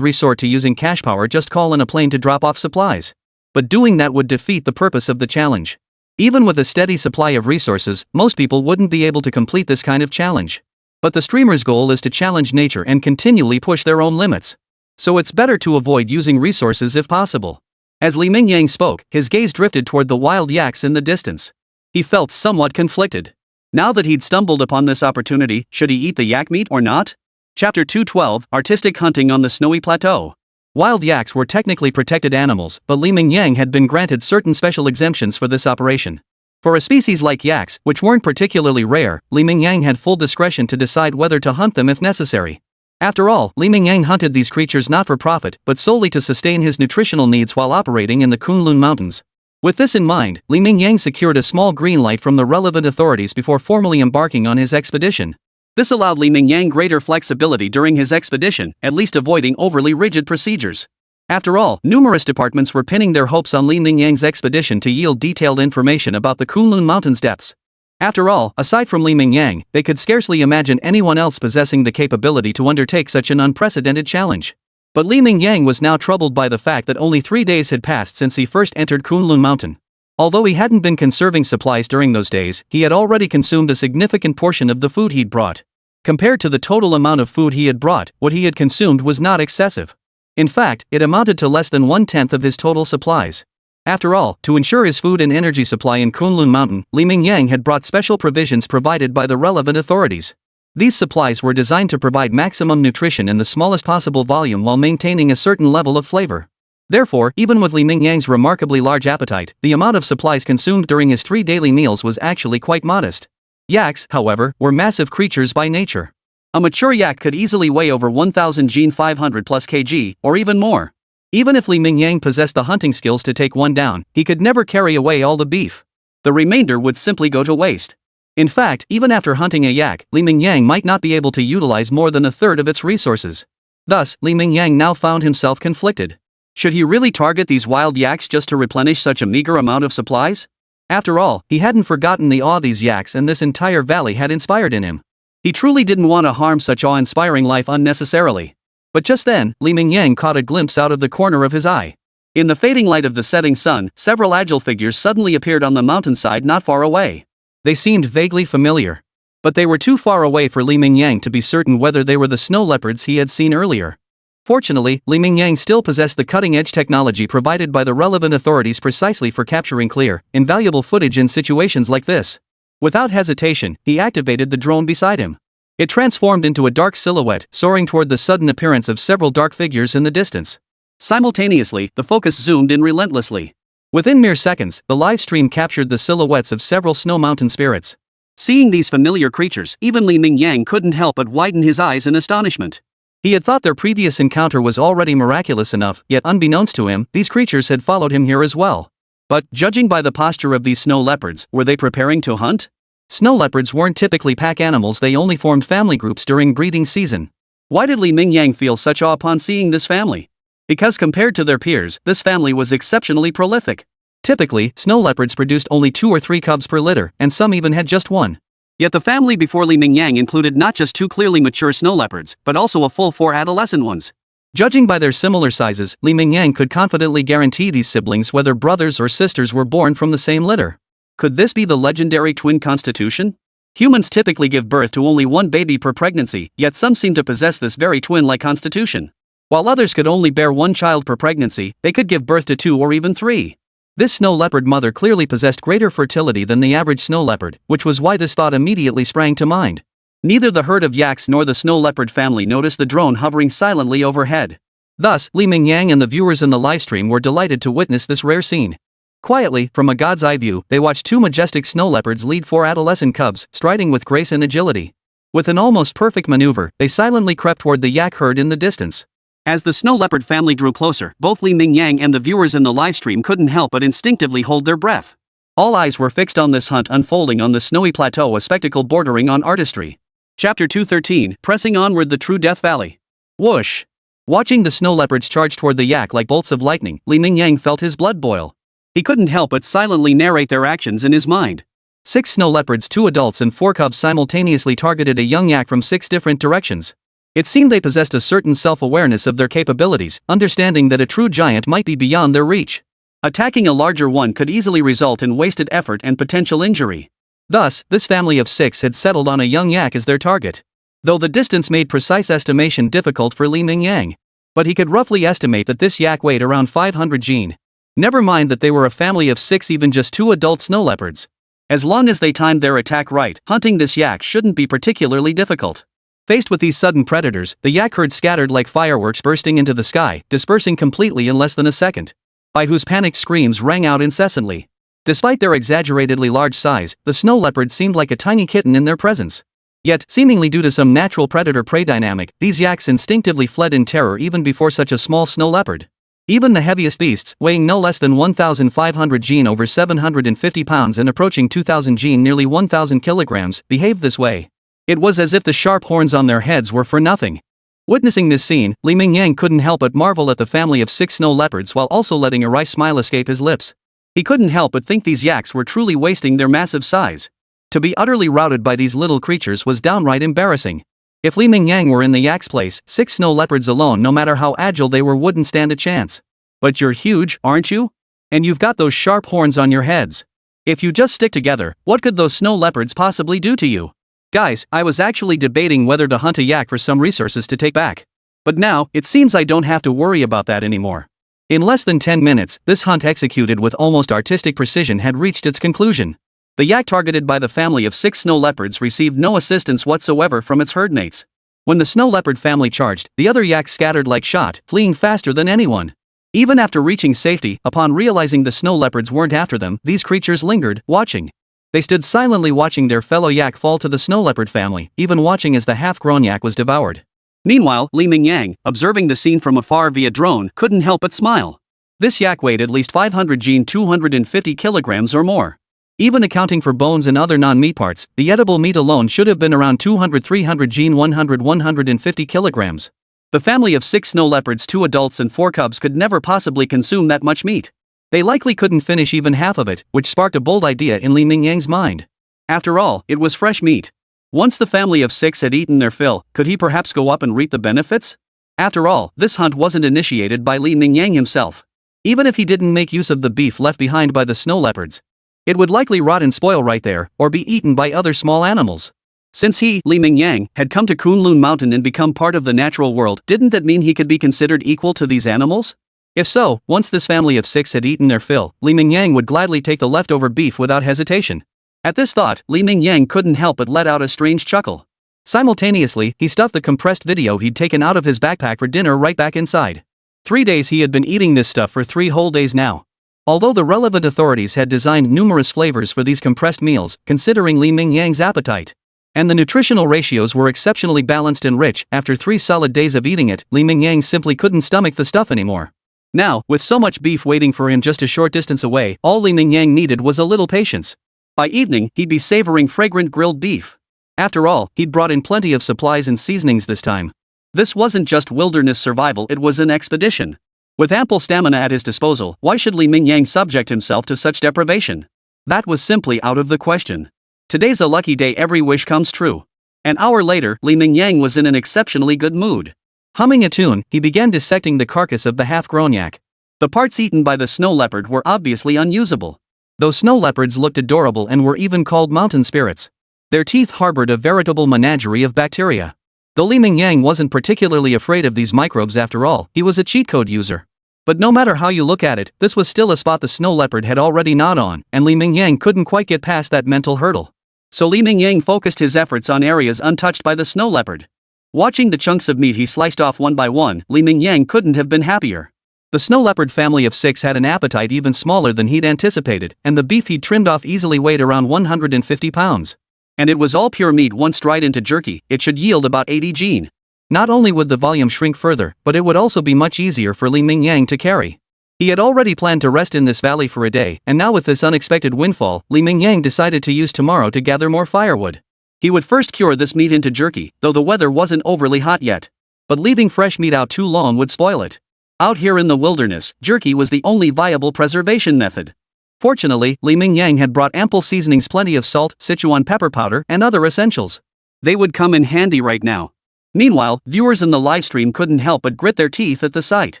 resort to using cash power, just call in a plane to drop off supplies. But doing that would defeat the purpose of the challenge. Even with a steady supply of resources, most people wouldn't be able to complete this kind of challenge. But the streamer's goal is to challenge nature and continually push their own limits. So it's better to avoid using resources if possible. As Li Mingyang spoke, his gaze drifted toward the wild yaks in the distance. He felt somewhat conflicted. Now that he'd stumbled upon this opportunity, should he eat the yak meat or not? Chapter 212, Artistic Hunting on the Snowy Plateau. Wild yaks were technically protected animals, but Li Mingyang had been granted certain special exemptions for this operation. For a species like yaks, which weren't particularly rare, Li Mingyang had full discretion to decide whether to hunt them if necessary. After all, Li Mingyang hunted these creatures not for profit, but solely to sustain his nutritional needs while operating in the Kunlun Mountains. With this in mind, Li Mingyang secured a small green light from the relevant authorities before formally embarking on his expedition. This allowed Li Mingyang greater flexibility during his expedition, at least avoiding overly rigid procedures. After all, numerous departments were pinning their hopes on Li Mingyang's expedition to yield detailed information about the Kunlun Mountains' depths. After all, aside from Li Mingyang, they could scarcely imagine anyone else possessing the capability to undertake such an unprecedented challenge. But Li Mingyang was now troubled by the fact that only 3 days had passed since he first entered Kunlun Mountain. Although he hadn't been conserving supplies during those days, he had already consumed a significant portion of the food he'd brought. Compared to the total amount of food he had brought, what he had consumed was not excessive. In fact, it amounted to less than 1/10 of his total supplies. After all, to ensure his food and energy supply in Kunlun Mountain, Li Mingyang had brought special provisions provided by the relevant authorities. These supplies were designed to provide maximum nutrition in the smallest possible volume while maintaining a certain level of flavor. Therefore, even with Li Mingyang's remarkably large appetite, the amount of supplies consumed during his 3 daily meals was actually quite modest. Yaks, however, were massive creatures by nature. A mature yak could easily weigh over 1,000 gene 500 plus kg, or even more. Even if Li Mingyang possessed the hunting skills to take one down, he could never carry away all the beef. The remainder would simply go to waste. In fact, even after hunting a yak, Li Mingyang might not be able to utilize more than a third of its resources. Thus, Li Mingyang now found himself conflicted. Should he really target these wild yaks just to replenish such a meager amount of supplies? After all, he hadn't forgotten the awe these yaks and this entire valley had inspired in him. He truly didn't want to harm such awe-inspiring life unnecessarily. But just then, Li Mingyang caught a glimpse out of the corner of his eye. In the fading light of the setting sun, several agile figures suddenly appeared on the mountainside not far away. They seemed vaguely familiar. But they were too far away for Li Mingyang to be certain whether they were the snow leopards he had seen earlier. Fortunately, Li Mingyang still possessed the cutting-edge technology provided by the relevant authorities precisely for capturing clear, invaluable footage in situations like this. Without hesitation, he activated the drone beside him. It transformed into a dark silhouette, soaring toward the sudden appearance of several dark figures in the distance. Simultaneously, the focus zoomed in relentlessly. Within mere seconds, the live stream captured the silhouettes of several snow mountain spirits. Seeing these familiar creatures, even Li Mingyang couldn't help but widen his eyes in astonishment. He had thought their previous encounter was already miraculous enough, yet unbeknownst to him, these creatures had followed him here as well. But, judging by the posture of these snow leopards, were they preparing to hunt? Snow leopards weren't typically pack animals, they only formed family groups during breeding season. Why did Li Mingyang feel such awe upon seeing this family? Because compared to their peers, this family was exceptionally prolific. Typically, snow leopards produced only 2 or 3 cubs per litter, and some even had just 1. Yet the family before Li Mingyang included not just 2 clearly mature snow leopards, but also a full 4 adolescent ones. Judging by their similar sizes, Li Mingyang could confidently guarantee these siblings, whether brothers or sisters, were born from the same litter. Could this be the legendary twin constitution? Humans typically give birth to only 1 baby per pregnancy, yet some seem to possess this very twin-like constitution. While others could only bear 1 child per pregnancy, they could give birth to 2 or even 3. This snow leopard mother clearly possessed greater fertility than the average snow leopard, which was why this thought immediately sprang to mind. Neither the herd of yaks nor the snow leopard family noticed the drone hovering silently overhead. Thus, Li Mingyang and the viewers in the livestream were delighted to witness this rare scene. Quietly, from a god's eye view, they watched 2 majestic snow leopards lead 4 adolescent cubs, striding with grace and agility. With an almost perfect maneuver, they silently crept toward the yak herd in the distance. As the snow leopard family drew closer, both Li Mingyang and the viewers in the livestream couldn't help but instinctively hold their breath. All eyes were fixed on this hunt unfolding on the snowy plateau, a spectacle bordering on artistry. Chapter 213, Pressing Onward, the True Death Valley. Whoosh! Watching the snow leopards charge toward the yak like bolts of lightning, Li Mingyang felt his blood boil. He couldn't help but silently narrate their actions in his mind. 6 snow leopards, 2 adults and 4 cubs simultaneously targeted a young yak from 6 different directions. It seemed they possessed a certain self-awareness of their capabilities, understanding that a true giant might be beyond their reach. Attacking a larger one could easily result in wasted effort and potential injury. Thus, this family of 6 had settled on a young yak as their target. Though the distance made precise estimation difficult for Li Mingyang. But he could roughly estimate that this yak weighed around 500 gene. Never mind that they were a family of 6, even just 2 adult snow leopards. As long as they timed their attack right, hunting this yak shouldn't be particularly difficult. Faced with these sudden predators, the yak herd scattered like fireworks bursting into the sky, dispersing completely in less than a second. By whose panicked screams rang out incessantly. Despite their exaggeratedly large size, the snow leopard seemed like a tiny kitten in their presence. Yet, seemingly due to some natural predator-prey dynamic, these yaks instinctively fled in terror even before such a small snow leopard. Even the heaviest beasts, weighing no less than 1,500 gene, over 750 pounds, and approaching 2,000 gene, nearly 1,000 kilograms, behaved this way. It was as if the sharp horns on their heads were for nothing. Witnessing this scene, Li Mingyang couldn't help but marvel at the family of 6 snow leopards while also letting a wry smile escape his lips. He couldn't help but think these yaks were truly wasting their massive size. To be utterly routed by these little creatures was downright embarrassing. If Li Mingyang were in the yak's place, 6 snow leopards alone, no matter how agile they were, wouldn't stand a chance. But you're huge, aren't you? And you've got those sharp horns on your heads. If you just stick together, what could those snow leopards possibly do to you? Guys, I was actually debating whether to hunt a yak for some resources to take back. But now, it seems I don't have to worry about that anymore. In less than 10 minutes, this hunt executed with almost artistic precision had reached its conclusion. The yak targeted by the family of 6 snow leopards received no assistance whatsoever from its herdmates. When the snow leopard family charged, the other yaks scattered like shot, fleeing faster than anyone. Even after reaching safety, upon realizing the snow leopards weren't after them, these creatures lingered, watching. They stood silently watching their fellow yak fall to the snow leopard family, even watching as the half-grown yak was devoured. Meanwhile, Mingyang, observing the scene from afar via drone, couldn't help but smile. This yak weighed at least 500 g 250 kilograms or more. Even accounting for bones and other non-meat parts, the edible meat alone should have been around 200-300 g 150 kilograms. The family of 6 snow leopards, 2 adults and 4 cubs could never possibly consume that much meat. They likely couldn't finish even half of it, which sparked a bold idea in Mingyang's mind. After all, it was fresh meat. Once the family of 6 had eaten their fill, could he perhaps go up and reap the benefits? After all, this hunt wasn't initiated by Mingyang himself. Even if he didn't make use of the beef left behind by the snow leopards, it would likely rot and spoil right there, or be eaten by other small animals. Since he, Mingyang, had come to Kunlun Mountain and become part of the natural world, didn't that mean he could be considered equal to these animals? If so, once this family of 6 had eaten their fill, Mingyang would gladly take the leftover beef without hesitation. At this thought, Mingyang couldn't help but let out a strange chuckle. Simultaneously, he stuffed the compressed video he'd taken out of his backpack for dinner right back inside. 3 days he had been eating this stuff for 3 whole days now. Although the relevant authorities had designed numerous flavors for these compressed meals, considering Mingyang's appetite, and the nutritional ratios were exceptionally balanced and rich, after 3 solid days of eating it, Mingyang simply couldn't stomach the stuff anymore. Now, with so much beef waiting for him just a short distance away, all Mingyang needed was a little patience. By evening, he'd be savoring fragrant grilled beef. After all, he'd brought in plenty of supplies and seasonings this time. This wasn't just wilderness survival, it was an expedition. With ample stamina at his disposal, why should Mingyang subject himself to such deprivation? That was simply out of the question. Today's a lucky day, every wish comes true. An hour later, Mingyang was in an exceptionally good mood. Humming a tune, he began dissecting the carcass of the half-grown yak. The parts eaten by the snow leopard were obviously unusable. Those snow leopards looked adorable and were even called mountain spirits. Their teeth harbored a veritable menagerie of bacteria. Though Mingyang wasn't particularly afraid of these microbes after all, he was a cheat code user. But no matter how you look at it, this was still a spot the snow leopard had already gnawed on, and Mingyang couldn't quite get past that mental hurdle. So Mingyang focused his efforts on areas untouched by the snow leopard. Watching the chunks of meat he sliced off one by one, Mingyang couldn't have been happier. The snow leopard family of 6 had an appetite even smaller than he'd anticipated, and the beef he'd trimmed off easily weighed around 150 pounds. And it was all pure meat. Once dried into jerky, it should yield about 80 gene. Not only would the volume shrink further, but it would also be much easier for Mingyang to carry. He had already planned to rest in this valley for a day, and now with this unexpected windfall, Mingyang decided to use tomorrow to gather more firewood. He would first cure this meat into jerky, though the weather wasn't overly hot yet. But leaving fresh meat out too long would spoil it. Out here in the wilderness, jerky was the only viable preservation method. Fortunately, Mingyang had brought ample seasonings, plenty of salt, Sichuan pepper powder, and other essentials. They would come in handy right now. Meanwhile, viewers in the livestream couldn't help but grit their teeth at the sight.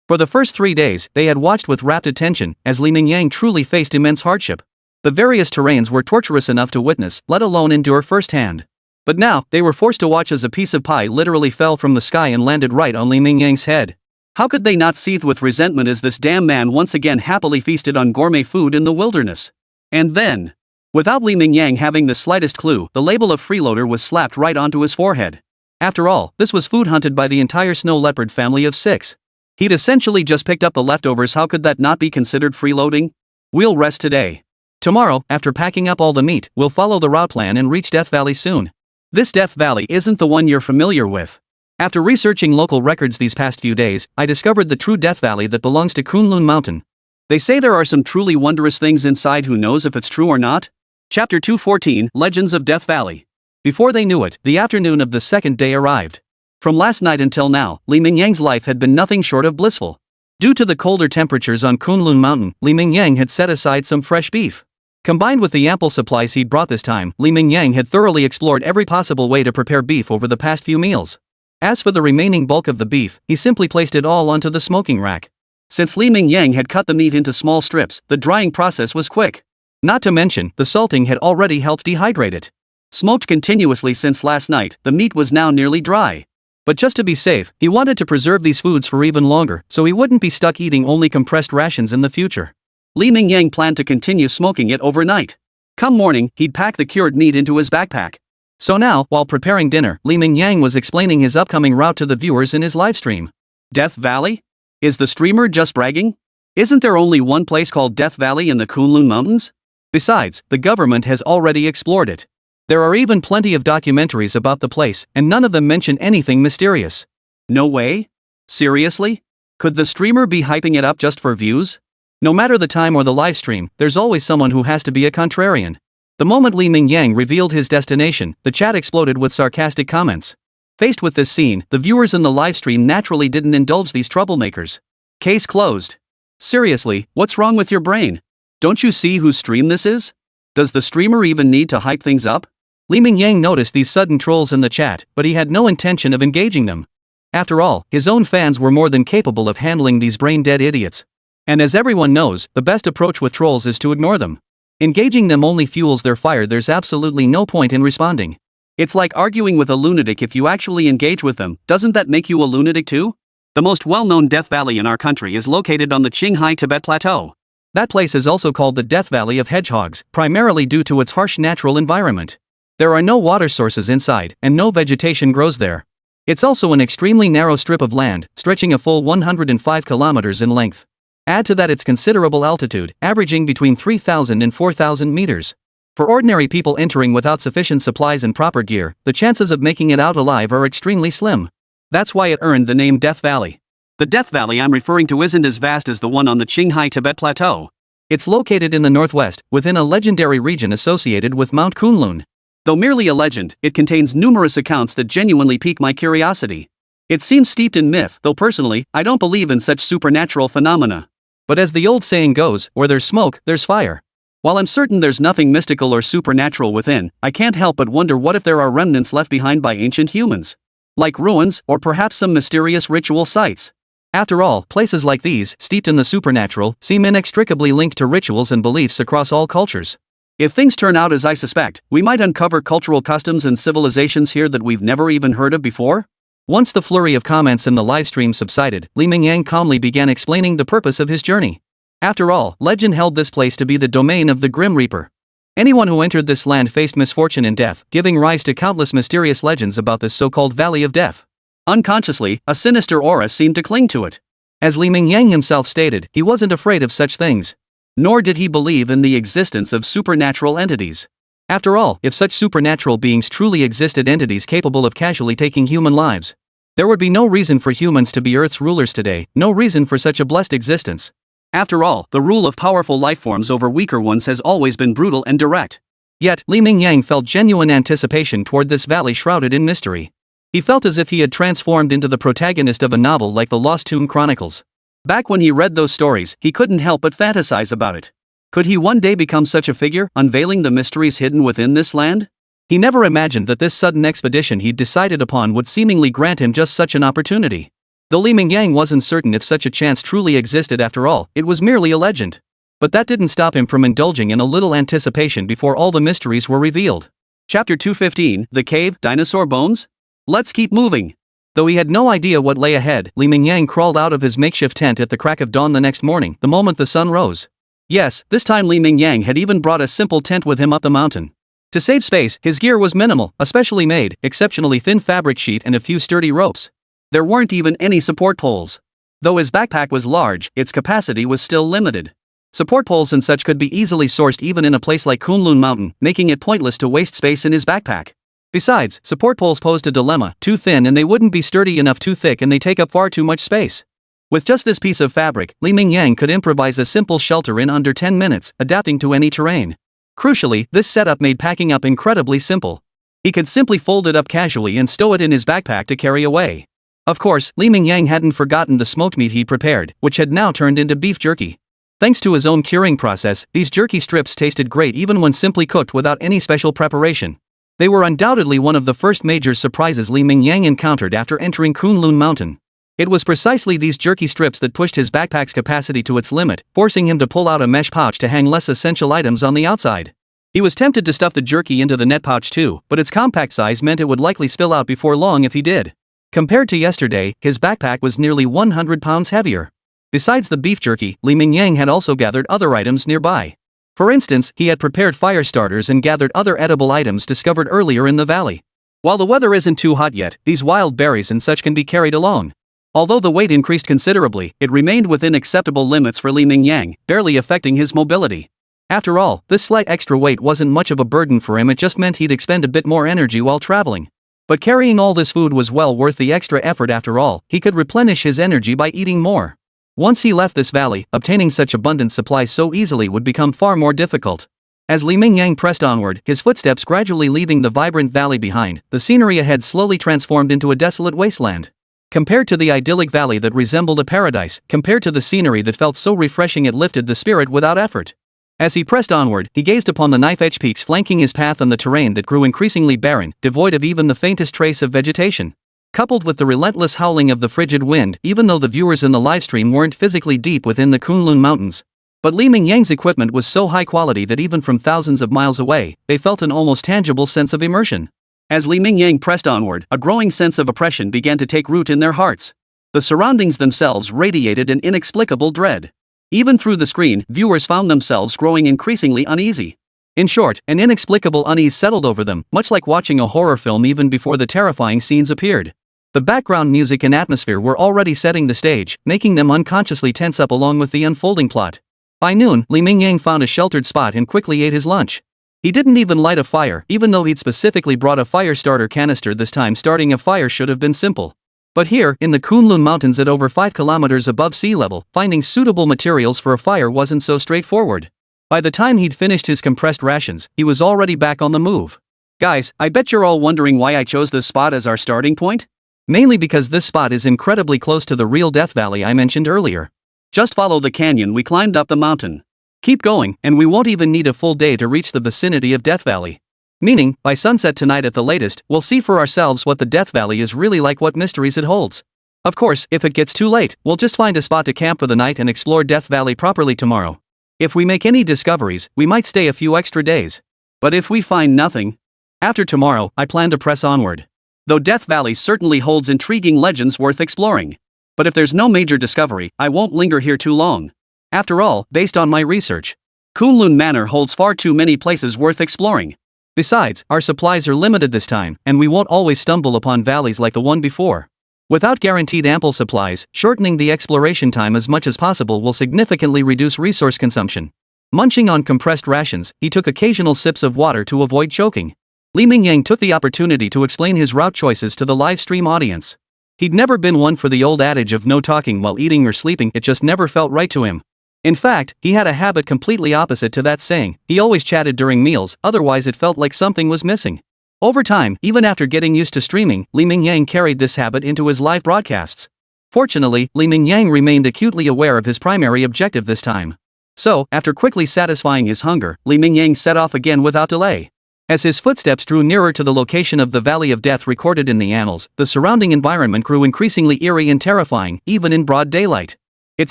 For the first 3 days, they had watched with rapt attention, as Mingyang truly faced immense hardship. The various terrains were torturous enough to witness, let alone endure firsthand. But now, they were forced to watch as a piece of pie literally fell from the sky and landed right on Mingyang's head. How could they not seethe with resentment as this damn man once again happily feasted on gourmet food in the wilderness? And then, without Mingyang having the slightest clue, the label of freeloader was slapped right onto his forehead. After all, this was food hunted by the entire snow leopard family of 6. He'd essentially just picked up the leftovers. How could that not be considered freeloading? We'll rest today. Tomorrow, after packing up all the meat, we'll follow the route plan and reach Death Valley soon. This Death Valley isn't the one you're familiar with. After researching local records these past few days, I discovered the true Death Valley that belongs to Kunlun Mountain. They say there are some truly wondrous things inside. Who knows if it's true or not? Chapter 214, Legends of Death Valley. Before they knew it, the afternoon of the second day arrived. From last night until now, Mingyang's life had been nothing short of blissful. Due to the colder temperatures on Kunlun Mountain, Mingyang had set aside some fresh beef. Combined with the ample supplies he'd brought this time, Mingyang had thoroughly explored every possible way to prepare beef over the past few meals. As for the remaining bulk of the beef, he simply placed it all onto the smoking rack. Since Mingyang had cut the meat into small strips, the drying process was quick. Not to mention, the salting had already helped dehydrate it. Smoked continuously since last night, the meat was now nearly dry. But just to be safe, he wanted to preserve these foods for even longer, so he wouldn't be stuck eating only compressed rations in the future. Li Mingyang planned to continue smoking it overnight. Come morning, he'd pack the cured meat into his backpack. So now, while preparing dinner, Li Mingyang was explaining his upcoming route to the viewers in his livestream. Death Valley? Is the streamer just bragging? Isn't there only one place called Death Valley in the Kunlun Mountains? Besides, the government has already explored it. There are even plenty of documentaries about the place, and none of them mention anything mysterious. No way? Seriously? Could the streamer be hyping it up just for views? No matter the time or the live stream, there's always someone who has to be a contrarian. The moment Li Mingyang revealed his destination, the chat exploded with sarcastic comments. Faced with this scene, the viewers in the livestream naturally didn't indulge these troublemakers. Case closed. Seriously, what's wrong with your brain? Don't you see whose stream this is? Does the streamer even need to hype things up? Li Mingyang noticed these sudden trolls in the chat, but he had no intention of engaging them. After all, his own fans were more than capable of handling these brain-dead idiots. And as everyone knows, the best approach with trolls is to ignore them. Engaging them only fuels their fire. There's absolutely no point in responding. It's like arguing with a lunatic. If you actually engage with them, doesn't that make you a lunatic too? The most well-known Death Valley in our country is located on the Qinghai Tibet Plateau. That place is also called the Death Valley of Hedgehogs, primarily due to its harsh natural environment. There are no water sources inside, and no vegetation grows there. It's also an extremely narrow strip of land, stretching a full 105 kilometers in length. Add to that its considerable altitude, averaging between 3,000 and 4,000 meters. For ordinary people entering without sufficient supplies and proper gear, the chances of making it out alive are extremely slim. That's why it earned the name Death Valley. The Death Valley I'm referring to isn't as vast as the one on the Qinghai Tibet Plateau. It's located in the northwest, within a legendary region associated with Mount Kunlun. Though merely a legend, it contains numerous accounts that genuinely pique my curiosity. It seems steeped in myth, though personally, I don't believe in such supernatural phenomena. But as the old saying goes, where there's smoke, there's fire. While I'm certain there's nothing mystical or supernatural within, I can't help but wonder what if there are remnants left behind by ancient humans. Like ruins, or perhaps some mysterious ritual sites. After all, places like these, steeped in the supernatural, seem inextricably linked to rituals and beliefs across all cultures. If things turn out as I suspect, we might uncover cultural customs and civilizations here that we've never even heard of before? Once the flurry of comments in the livestream subsided, Li Mingyang calmly began explaining the purpose of his journey. After all, legend held this place to be the domain of the Grim Reaper. Anyone who entered this land faced misfortune and death, giving rise to countless mysterious legends about this so-called Valley of Death. Unconsciously, a sinister aura seemed to cling to it. As Li Mingyang himself stated, he wasn't afraid of such things. Nor did he believe in the existence of supernatural entities. After all, if such supernatural beings truly existed, entities capable of casually taking human lives, there would be no reason for humans to be Earth's rulers today, no reason for such a blessed existence. After all, the rule of powerful lifeforms over weaker ones has always been brutal and direct. Yet, Li Mingyang felt genuine anticipation toward this valley shrouded in mystery. He felt as if he had transformed into the protagonist of a novel like the Lost Tomb Chronicles. Back when he read those stories, he couldn't help but fantasize about it. Could he one day become such a figure, unveiling the mysteries hidden within this land? He never imagined that this sudden expedition he'd decided upon would seemingly grant him just such an opportunity. Though Li Mingyang wasn't certain if such a chance truly existed after all, it was merely a legend. But that didn't stop him from indulging in a little anticipation before all the mysteries were revealed. Chapter 215, The Cave, Dinosaur Bones? Let's keep moving. Though he had no idea what lay ahead, Li Mingyang crawled out of his makeshift tent at the crack of dawn the next morning, the moment the sun rose. Yes, this time Li Mingyang had even brought a simple tent with him up the mountain. To save space, his gear was minimal, a specially made, exceptionally thin fabric sheet and a few sturdy ropes. There weren't even any support poles. Though his backpack was large, its capacity was still limited. Support poles and such could be easily sourced even in a place like Kunlun Mountain, making it pointless to waste space in his backpack. Besides, support poles posed a dilemma: too thin and they wouldn't be sturdy enough, too thick and they take up far too much space. With just this piece of fabric, Li Mingyang could improvise a simple shelter in under 10 minutes, adapting to any terrain. Crucially, this setup made packing up incredibly simple. He could simply fold it up casually and stow it in his backpack to carry away. Of course, Li Mingyang hadn't forgotten the smoked meat he'd prepared, which had now turned into beef jerky. Thanks to his own curing process, these jerky strips tasted great even when simply cooked without any special preparation. They were undoubtedly one of the first major surprises Li Mingyang encountered after entering Kunlun Mountain. It was precisely these jerky strips that pushed his backpack's capacity to its limit, forcing him to pull out a mesh pouch to hang less essential items on the outside. He was tempted to stuff the jerky into the net pouch too, but its compact size meant it would likely spill out before long if he did. Compared to yesterday, his backpack was nearly 100 pounds heavier. Besides the beef jerky, Li Mingyang had also gathered other items nearby. For instance, he had prepared fire starters and gathered other edible items discovered earlier in the valley. While the weather isn't too hot yet, these wild berries and such can be carried along. Although the weight increased considerably, it remained within acceptable limits for Li Mingyang, barely affecting his mobility. After all, this slight extra weight wasn't much of a burden for him, it just meant he'd expend a bit more energy while traveling. But carrying all this food was well worth the extra effort after all, he could replenish his energy by eating more. Once he left this valley, obtaining such abundant supplies so easily would become far more difficult. As Li Mingyang pressed onward, his footsteps gradually leaving the vibrant valley behind, the scenery ahead slowly transformed into a desolate wasteland. Compared to the idyllic valley that resembled a paradise, compared to the scenery that felt so refreshing it lifted the spirit without effort. As he pressed onward, he gazed upon the knife-edge peaks flanking his path and the terrain that grew increasingly barren, devoid of even the faintest trace of vegetation. Coupled with the relentless howling of the frigid wind, even though the viewers in the livestream weren't physically deep within the Kunlun Mountains. But Li Mingyang's equipment was so high quality that even from thousands of miles away, they felt an almost tangible sense of immersion. As Li Mingyang pressed onward, a growing sense of oppression began to take root in their hearts. The surroundings themselves radiated an inexplicable dread. Even through the screen, viewers found themselves growing increasingly uneasy. In short, an inexplicable unease settled over them, much like watching a horror film even before the terrifying scenes appeared. The background music and atmosphere were already setting the stage, making them unconsciously tense up along with the unfolding plot. By noon, Li Mingyang found a sheltered spot and quickly ate his lunch. He didn't even light a fire, even though he'd specifically brought a fire starter canister this time. Starting a fire should have been simple. But here, in the Kunlun Mountains at over 5 kilometers above sea level, finding suitable materials for a fire wasn't so straightforward. By the time he'd finished his compressed rations, he was already back on the move. Guys, I bet you're all wondering why I chose this spot as our starting point? Mainly because this spot is incredibly close to the real Death Valley I mentioned earlier. Just follow the canyon we climbed up the mountain. Keep going, and we won't even need a full day to reach the vicinity of Death Valley. Meaning, by sunset tonight at the latest, we'll see for ourselves what the Death Valley is really like, what mysteries it holds. Of course, if it gets too late, we'll just find a spot to camp for the night and explore Death Valley properly tomorrow. If we make any discoveries, we might stay a few extra days. But if we find nothing, after tomorrow, I plan to press onward. Though Death Valley certainly holds intriguing legends worth exploring. But if there's no major discovery, I won't linger here too long. After all, based on my research, Kunlun Manor holds far too many places worth exploring. Besides, our supplies are limited this time, and we won't always stumble upon valleys like the one before. Without guaranteed ample supplies, shortening the exploration time as much as possible will significantly reduce resource consumption. Munching on compressed rations, he took occasional sips of water to avoid choking. Li Mingyang took the opportunity to explain his route choices to the live stream audience. He'd never been one for the old adage of no talking while eating or sleeping, it just never felt right to him. In fact, he had a habit completely opposite to that saying. He always chatted during meals, otherwise it felt like something was missing. Over time, even after getting used to streaming, Li Mingyang carried this habit into his live broadcasts. Fortunately, Li Mingyang remained acutely aware of his primary objective this time. So, after quickly satisfying his hunger, Li Mingyang set off again without delay. As his footsteps drew nearer to the location of the Valley of Death recorded in the annals, the surrounding environment grew increasingly eerie and terrifying, even in broad daylight. It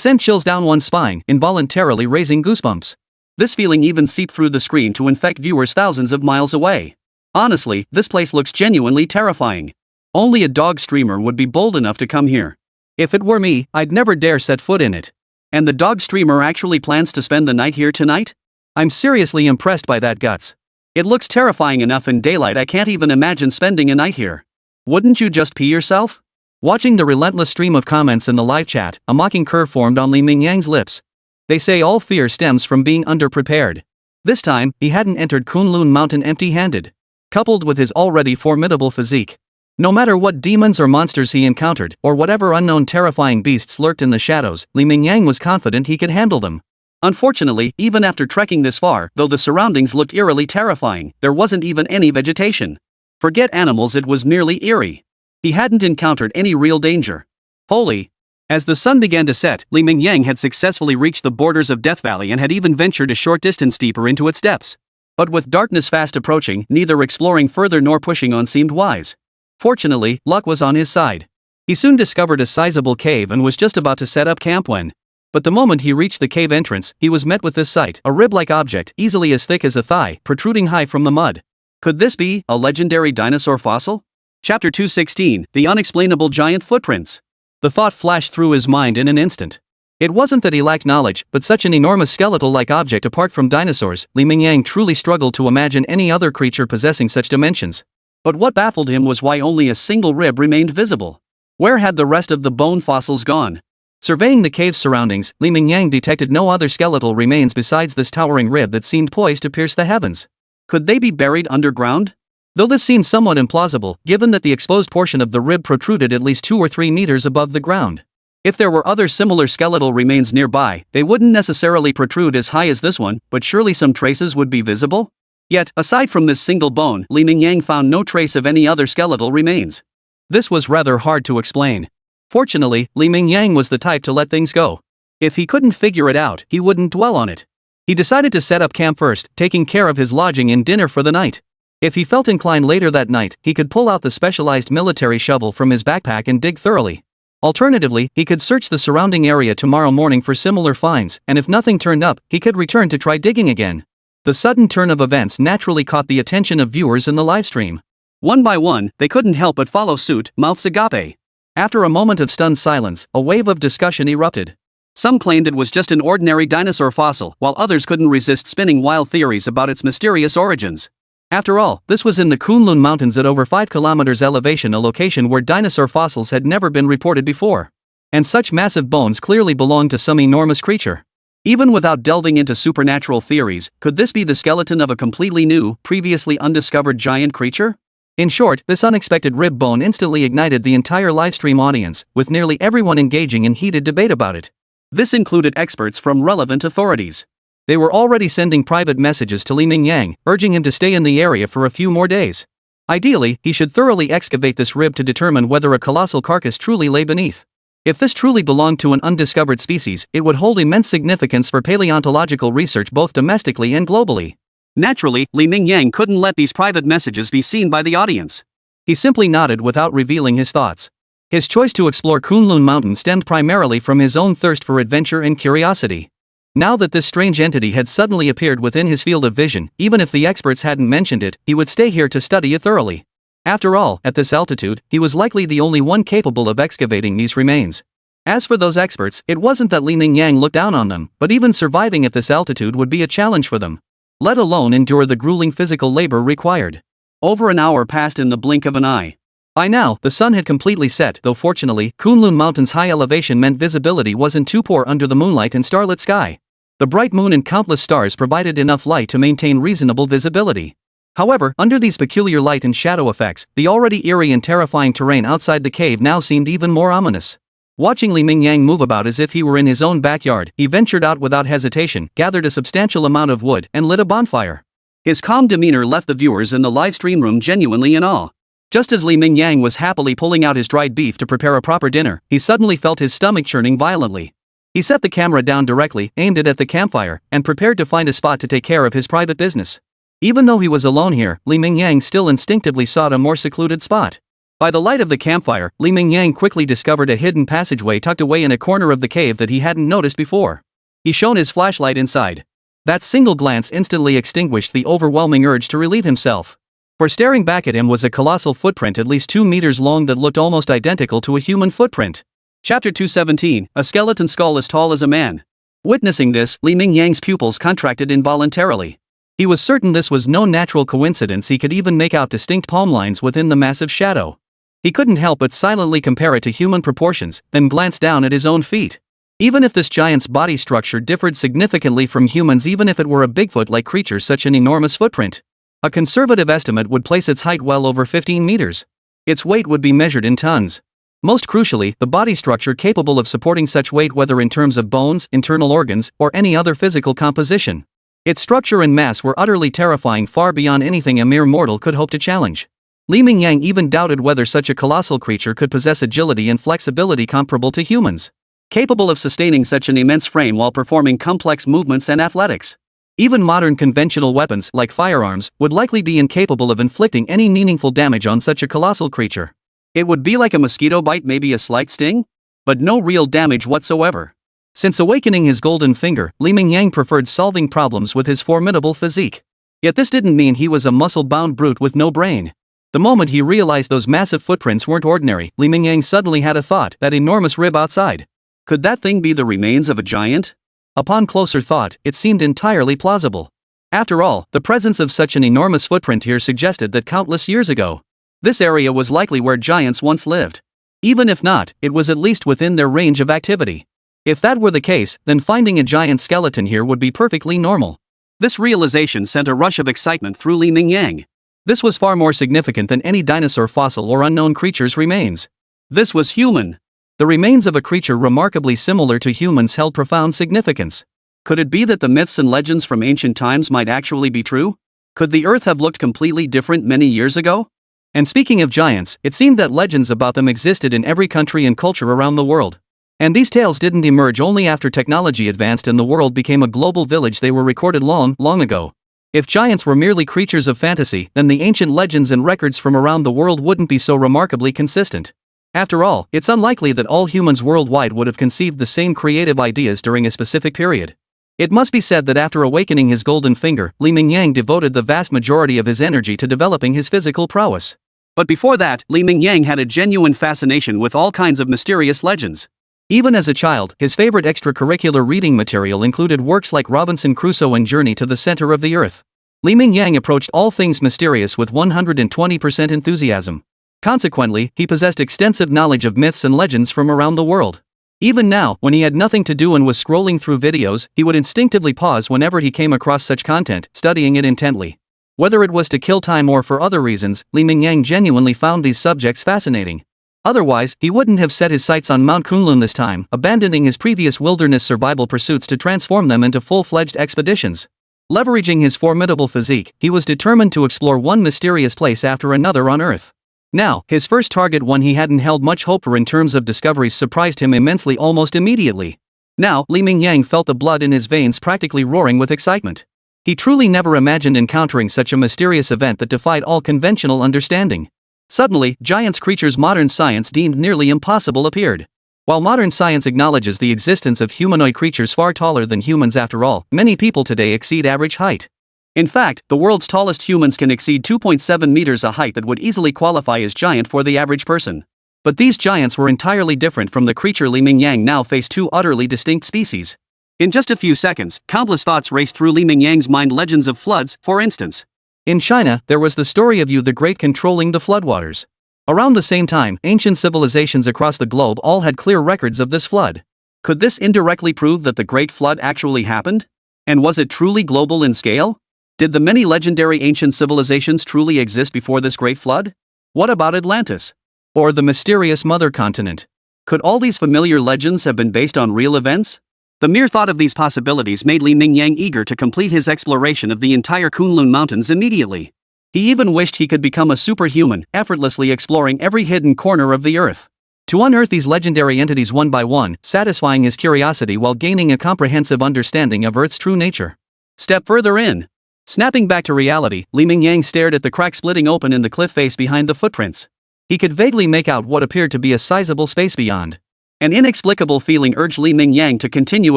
sent chills down one's spine, involuntarily raising goosebumps. This feeling even seeped through the screen to infect viewers thousands of miles away. Honestly, this place looks genuinely terrifying. Only a dog streamer would be bold enough to come here. If it were me, I'd never dare set foot in it. And the dog streamer actually plans to spend the night here tonight? I'm seriously impressed by that guts. It looks terrifying enough in daylight, I can't even imagine spending a night here. Wouldn't you just pee yourself? Watching the relentless stream of comments in the live chat, a mocking curve formed on Li Mingyang's lips. They say all fear stems from being underprepared. This time, he hadn't entered Kunlun Mountain empty-handed. Coupled with his already formidable physique. No matter what demons or monsters he encountered, or whatever unknown terrifying beasts lurked in the shadows, Li Mingyang was confident he could handle them. Unfortunately, even after trekking this far, though the surroundings looked eerily terrifying, there wasn't even any vegetation. Forget animals, it was merely eerie. He hadn't encountered any real danger. Holy! As the sun began to set, Li Mingyang had successfully reached the borders of Death Valley and had even ventured a short distance deeper into its depths. But with darkness fast approaching, neither exploring further nor pushing on seemed wise. Fortunately, luck was on his side. He soon discovered a sizable cave and was just about to set up camp when. But the moment he reached the cave entrance, he was met with this sight, a rib-like object, easily as thick as a thigh, protruding high from the mud. Could this be a legendary dinosaur fossil? Chapter 216, The Unexplainable Giant Footprints. The thought flashed through his mind in an instant. It wasn't that he lacked knowledge, but such an enormous skeletal-like object apart from dinosaurs, Mingyang truly struggled to imagine any other creature possessing such dimensions. But what baffled him was why only a single rib remained visible. Where had the rest of the bone fossils gone? Surveying the cave's surroundings, Mingyang detected no other skeletal remains besides this towering rib that seemed poised to pierce the heavens. Could they be buried underground? Though this seemed somewhat implausible, given that the exposed portion of the rib protruded at least 2 or 3 meters above the ground. If there were other similar skeletal remains nearby, they wouldn't necessarily protrude as high as this one, but surely some traces would be visible? Yet, aside from this single bone, Mingyang found no trace of any other skeletal remains. This was rather hard to explain. Fortunately, Mingyang was the type to let things go. If he couldn't figure it out, he wouldn't dwell on it. He decided to set up camp first, taking care of his lodging and dinner for the night. If he felt inclined later that night, he could pull out the specialized military shovel from his backpack and dig thoroughly. Alternatively, he could search the surrounding area tomorrow morning for similar finds, and if nothing turned up, he could return to try digging again. The sudden turn of events naturally caught the attention of viewers in the livestream. One by one, they couldn't help but follow suit, mouths agape. After a moment of stunned silence, a wave of discussion erupted. Some claimed it was just an ordinary dinosaur fossil, while others couldn't resist spinning wild theories about its mysterious origins. After all, this was in the Kunlun Mountains at over 5 kilometers elevation, a location where dinosaur fossils had never been reported before. And such massive bones clearly belonged to some enormous creature. Even without delving into supernatural theories, could this be the skeleton of a completely new, previously undiscovered giant creature? In short, this unexpected rib bone instantly ignited the entire livestream audience, with nearly everyone engaging in heated debate about it. This included experts from relevant authorities. They were already sending private messages to Mingyang, urging him to stay in the area for a few more days. Ideally, he should thoroughly excavate this rib to determine whether a colossal carcass truly lay beneath. If this truly belonged to an undiscovered species, it would hold immense significance for paleontological research both domestically and globally. Naturally, Mingyang couldn't let these private messages be seen by the audience. He simply nodded without revealing his thoughts. His choice to explore Kunlun Mountain stemmed primarily from his own thirst for adventure and curiosity. Now that this strange entity had suddenly appeared within his field of vision, even if the experts hadn't mentioned it, he would stay here to study it thoroughly. After all, at this altitude, he was likely the only one capable of excavating these remains. As for those experts, it wasn't that Mingyang looked down on them, but even surviving at this altitude would be a challenge for them. Let alone endure the grueling physical labor required. Over an hour passed in the blink of an eye. By now, the sun had completely set, though fortunately, Kunlun Mountain's high elevation meant visibility wasn't too poor under the moonlight and starlit sky. The bright moon and countless stars provided enough light to maintain reasonable visibility. However, under these peculiar light and shadow effects, the already eerie and terrifying terrain outside the cave now seemed even more ominous. Watching Mingyang move about as if he were in his own backyard, he ventured out without hesitation, gathered a substantial amount of wood, and lit a bonfire. His calm demeanor left the viewers in the live stream room genuinely in awe. Just as Mingyang was happily pulling out his dried beef to prepare a proper dinner, he suddenly felt his stomach churning violently. He set the camera down directly, aimed it at the campfire, and prepared to find a spot to take care of his private business. Even though he was alone here, Mingyang still instinctively sought a more secluded spot. By the light of the campfire, Mingyang quickly discovered a hidden passageway tucked away in a corner of the cave that he hadn't noticed before. He shone his flashlight inside. That single glance instantly extinguished the overwhelming urge to relieve himself. For staring back at him was a colossal footprint at least 2 meters long that looked almost identical to a human footprint. Chapter 217, A Skeleton Skull as Tall as a Man. Witnessing this, Mingyang's pupils contracted involuntarily. He was certain this was no natural coincidence. He could even make out distinct palm lines within the massive shadow. He couldn't help but silently compare it to human proportions, then glance down at his own feet. Even if this giant's body structure differed significantly from humans, even if it were a Bigfoot-like creature, such an enormous footprint. A conservative estimate would place its height well over 15 meters. Its weight would be measured in tons. Most crucially, the body structure capable of supporting such weight, whether in terms of bones, internal organs, or any other physical composition. Its structure and mass were utterly terrifying, far beyond anything a mere mortal could hope to challenge. Mingyang even doubted whether such a colossal creature could possess agility and flexibility comparable to humans, capable of sustaining such an immense frame while performing complex movements and athletics. Even modern conventional weapons, like firearms, would likely be incapable of inflicting any meaningful damage on such a colossal creature. It would be like a mosquito bite, maybe a slight sting, but no real damage whatsoever. Since awakening his golden finger, Mingyang preferred solving problems with his formidable physique. Yet this didn't mean he was a muscle-bound brute with no brain. The moment he realized those massive footprints weren't ordinary, Mingyang suddenly had a thought: that enormous rib outside. Could that thing be the remains of a giant? Upon closer thought, it seemed entirely plausible. After all, the presence of such an enormous footprint here suggested that countless years ago, this area was likely where giants once lived. Even if not, it was at least within their range of activity. If that were the case, then finding a giant skeleton here would be perfectly normal. This realization sent a rush of excitement through Mingyang. This was far more significant than any dinosaur fossil or unknown creature's remains. This was human. The remains of a creature remarkably similar to humans held profound significance. Could it be that the myths and legends from ancient times might actually be true? Could the Earth have looked completely different many years ago? And speaking of giants, it seemed that legends about them existed in every country and culture around the world. And these tales didn't emerge only after technology advanced and the world became a global village. They were recorded long, long ago. If giants were merely creatures of fantasy, then the ancient legends and records from around the world wouldn't be so remarkably consistent. After all, it's unlikely that all humans worldwide would have conceived the same creative ideas during a specific period. It must be said that after awakening his golden finger, Mingyang devoted the vast majority of his energy to developing his physical prowess. But before that, Mingyang had a genuine fascination with all kinds of mysterious legends. Even as a child, his favorite extracurricular reading material included works like Robinson Crusoe and Journey to the Center of the Earth. Mingyang approached all things mysterious with 120% enthusiasm. Consequently, he possessed extensive knowledge of myths and legends from around the world. Even now, when he had nothing to do and was scrolling through videos, he would instinctively pause whenever he came across such content, studying it intently. Whether it was to kill time or for other reasons, Mingyang genuinely found these subjects fascinating. Otherwise, he wouldn't have set his sights on Mount Kunlun this time, abandoning his previous wilderness survival pursuits to transform them into full-fledged expeditions. Leveraging his formidable physique, he was determined to explore one mysterious place after another on Earth. Now, his first target, one he hadn't held much hope for in terms of discoveries, surprised him immensely almost immediately. Now, Mingyang felt the blood in his veins practically roaring with excitement. He truly never imagined encountering such a mysterious event that defied all conventional understanding. Suddenly, giant creatures modern science deemed nearly impossible appeared. While modern science acknowledges the existence of humanoid creatures far taller than humans, after all, many people today exceed average height. In fact, the world's tallest humans can exceed 2.7 meters, a height that would easily qualify as giant for the average person. But these giants were entirely different from the creature Mingyang now faced, two utterly distinct species. In just a few seconds, countless thoughts raced through Mingyang's mind. Legends of floods, for instance. In China, there was the story of Yu the Great controlling the floodwaters. Around the same time, ancient civilizations across the globe all had clear records of this flood. Could this indirectly prove that the Great Flood actually happened? And was it truly global in scale? Did the many legendary ancient civilizations truly exist before this Great Flood? What about Atlantis? Or the mysterious mother continent? Could all these familiar legends have been based on real events? The mere thought of these possibilities made Mingyang eager to complete his exploration of the entire Kunlun Mountains immediately. He even wished he could become a superhuman, effortlessly exploring every hidden corner of the Earth. To unearth these legendary entities one by one, satisfying his curiosity while gaining a comprehensive understanding of Earth's true nature. Step further in. Snapping back to reality, Mingyang stared at the crack splitting open in the cliff face behind the footprints. He could vaguely make out what appeared to be a sizable space beyond. An inexplicable feeling urged Mingyang to continue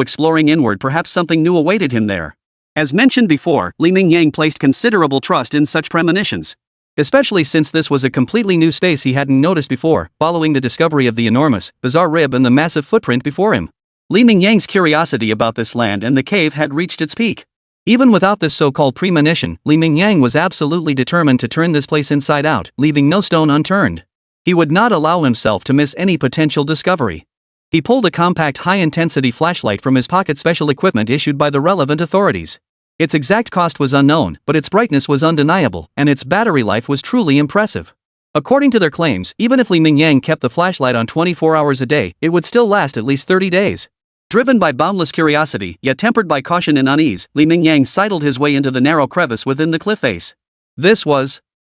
exploring inward. Perhaps something new awaited him there. As mentioned before, Mingyang placed considerable trust in such premonitions. Especially since this was a completely new space he hadn't noticed before, following the discovery of the enormous, bizarre rib and the massive footprint before him. Mingyang's curiosity about this land and the cave had reached its peak. Even without this so-called premonition, Mingyang was absolutely determined to turn this place inside out, leaving no stone unturned. He would not allow himself to miss any potential discovery. He pulled a compact high-intensity flashlight from his pocket, special equipment issued by the relevant authorities. Its exact cost was unknown, but its brightness was undeniable, and its battery life was truly impressive. According to their claims, even if Mingyang kept the flashlight on 24 hours a day, it would still last at least 30 days. Driven by boundless curiosity, yet tempered by caution and unease, Mingyang sidled his way into the narrow crevice within the cliff face.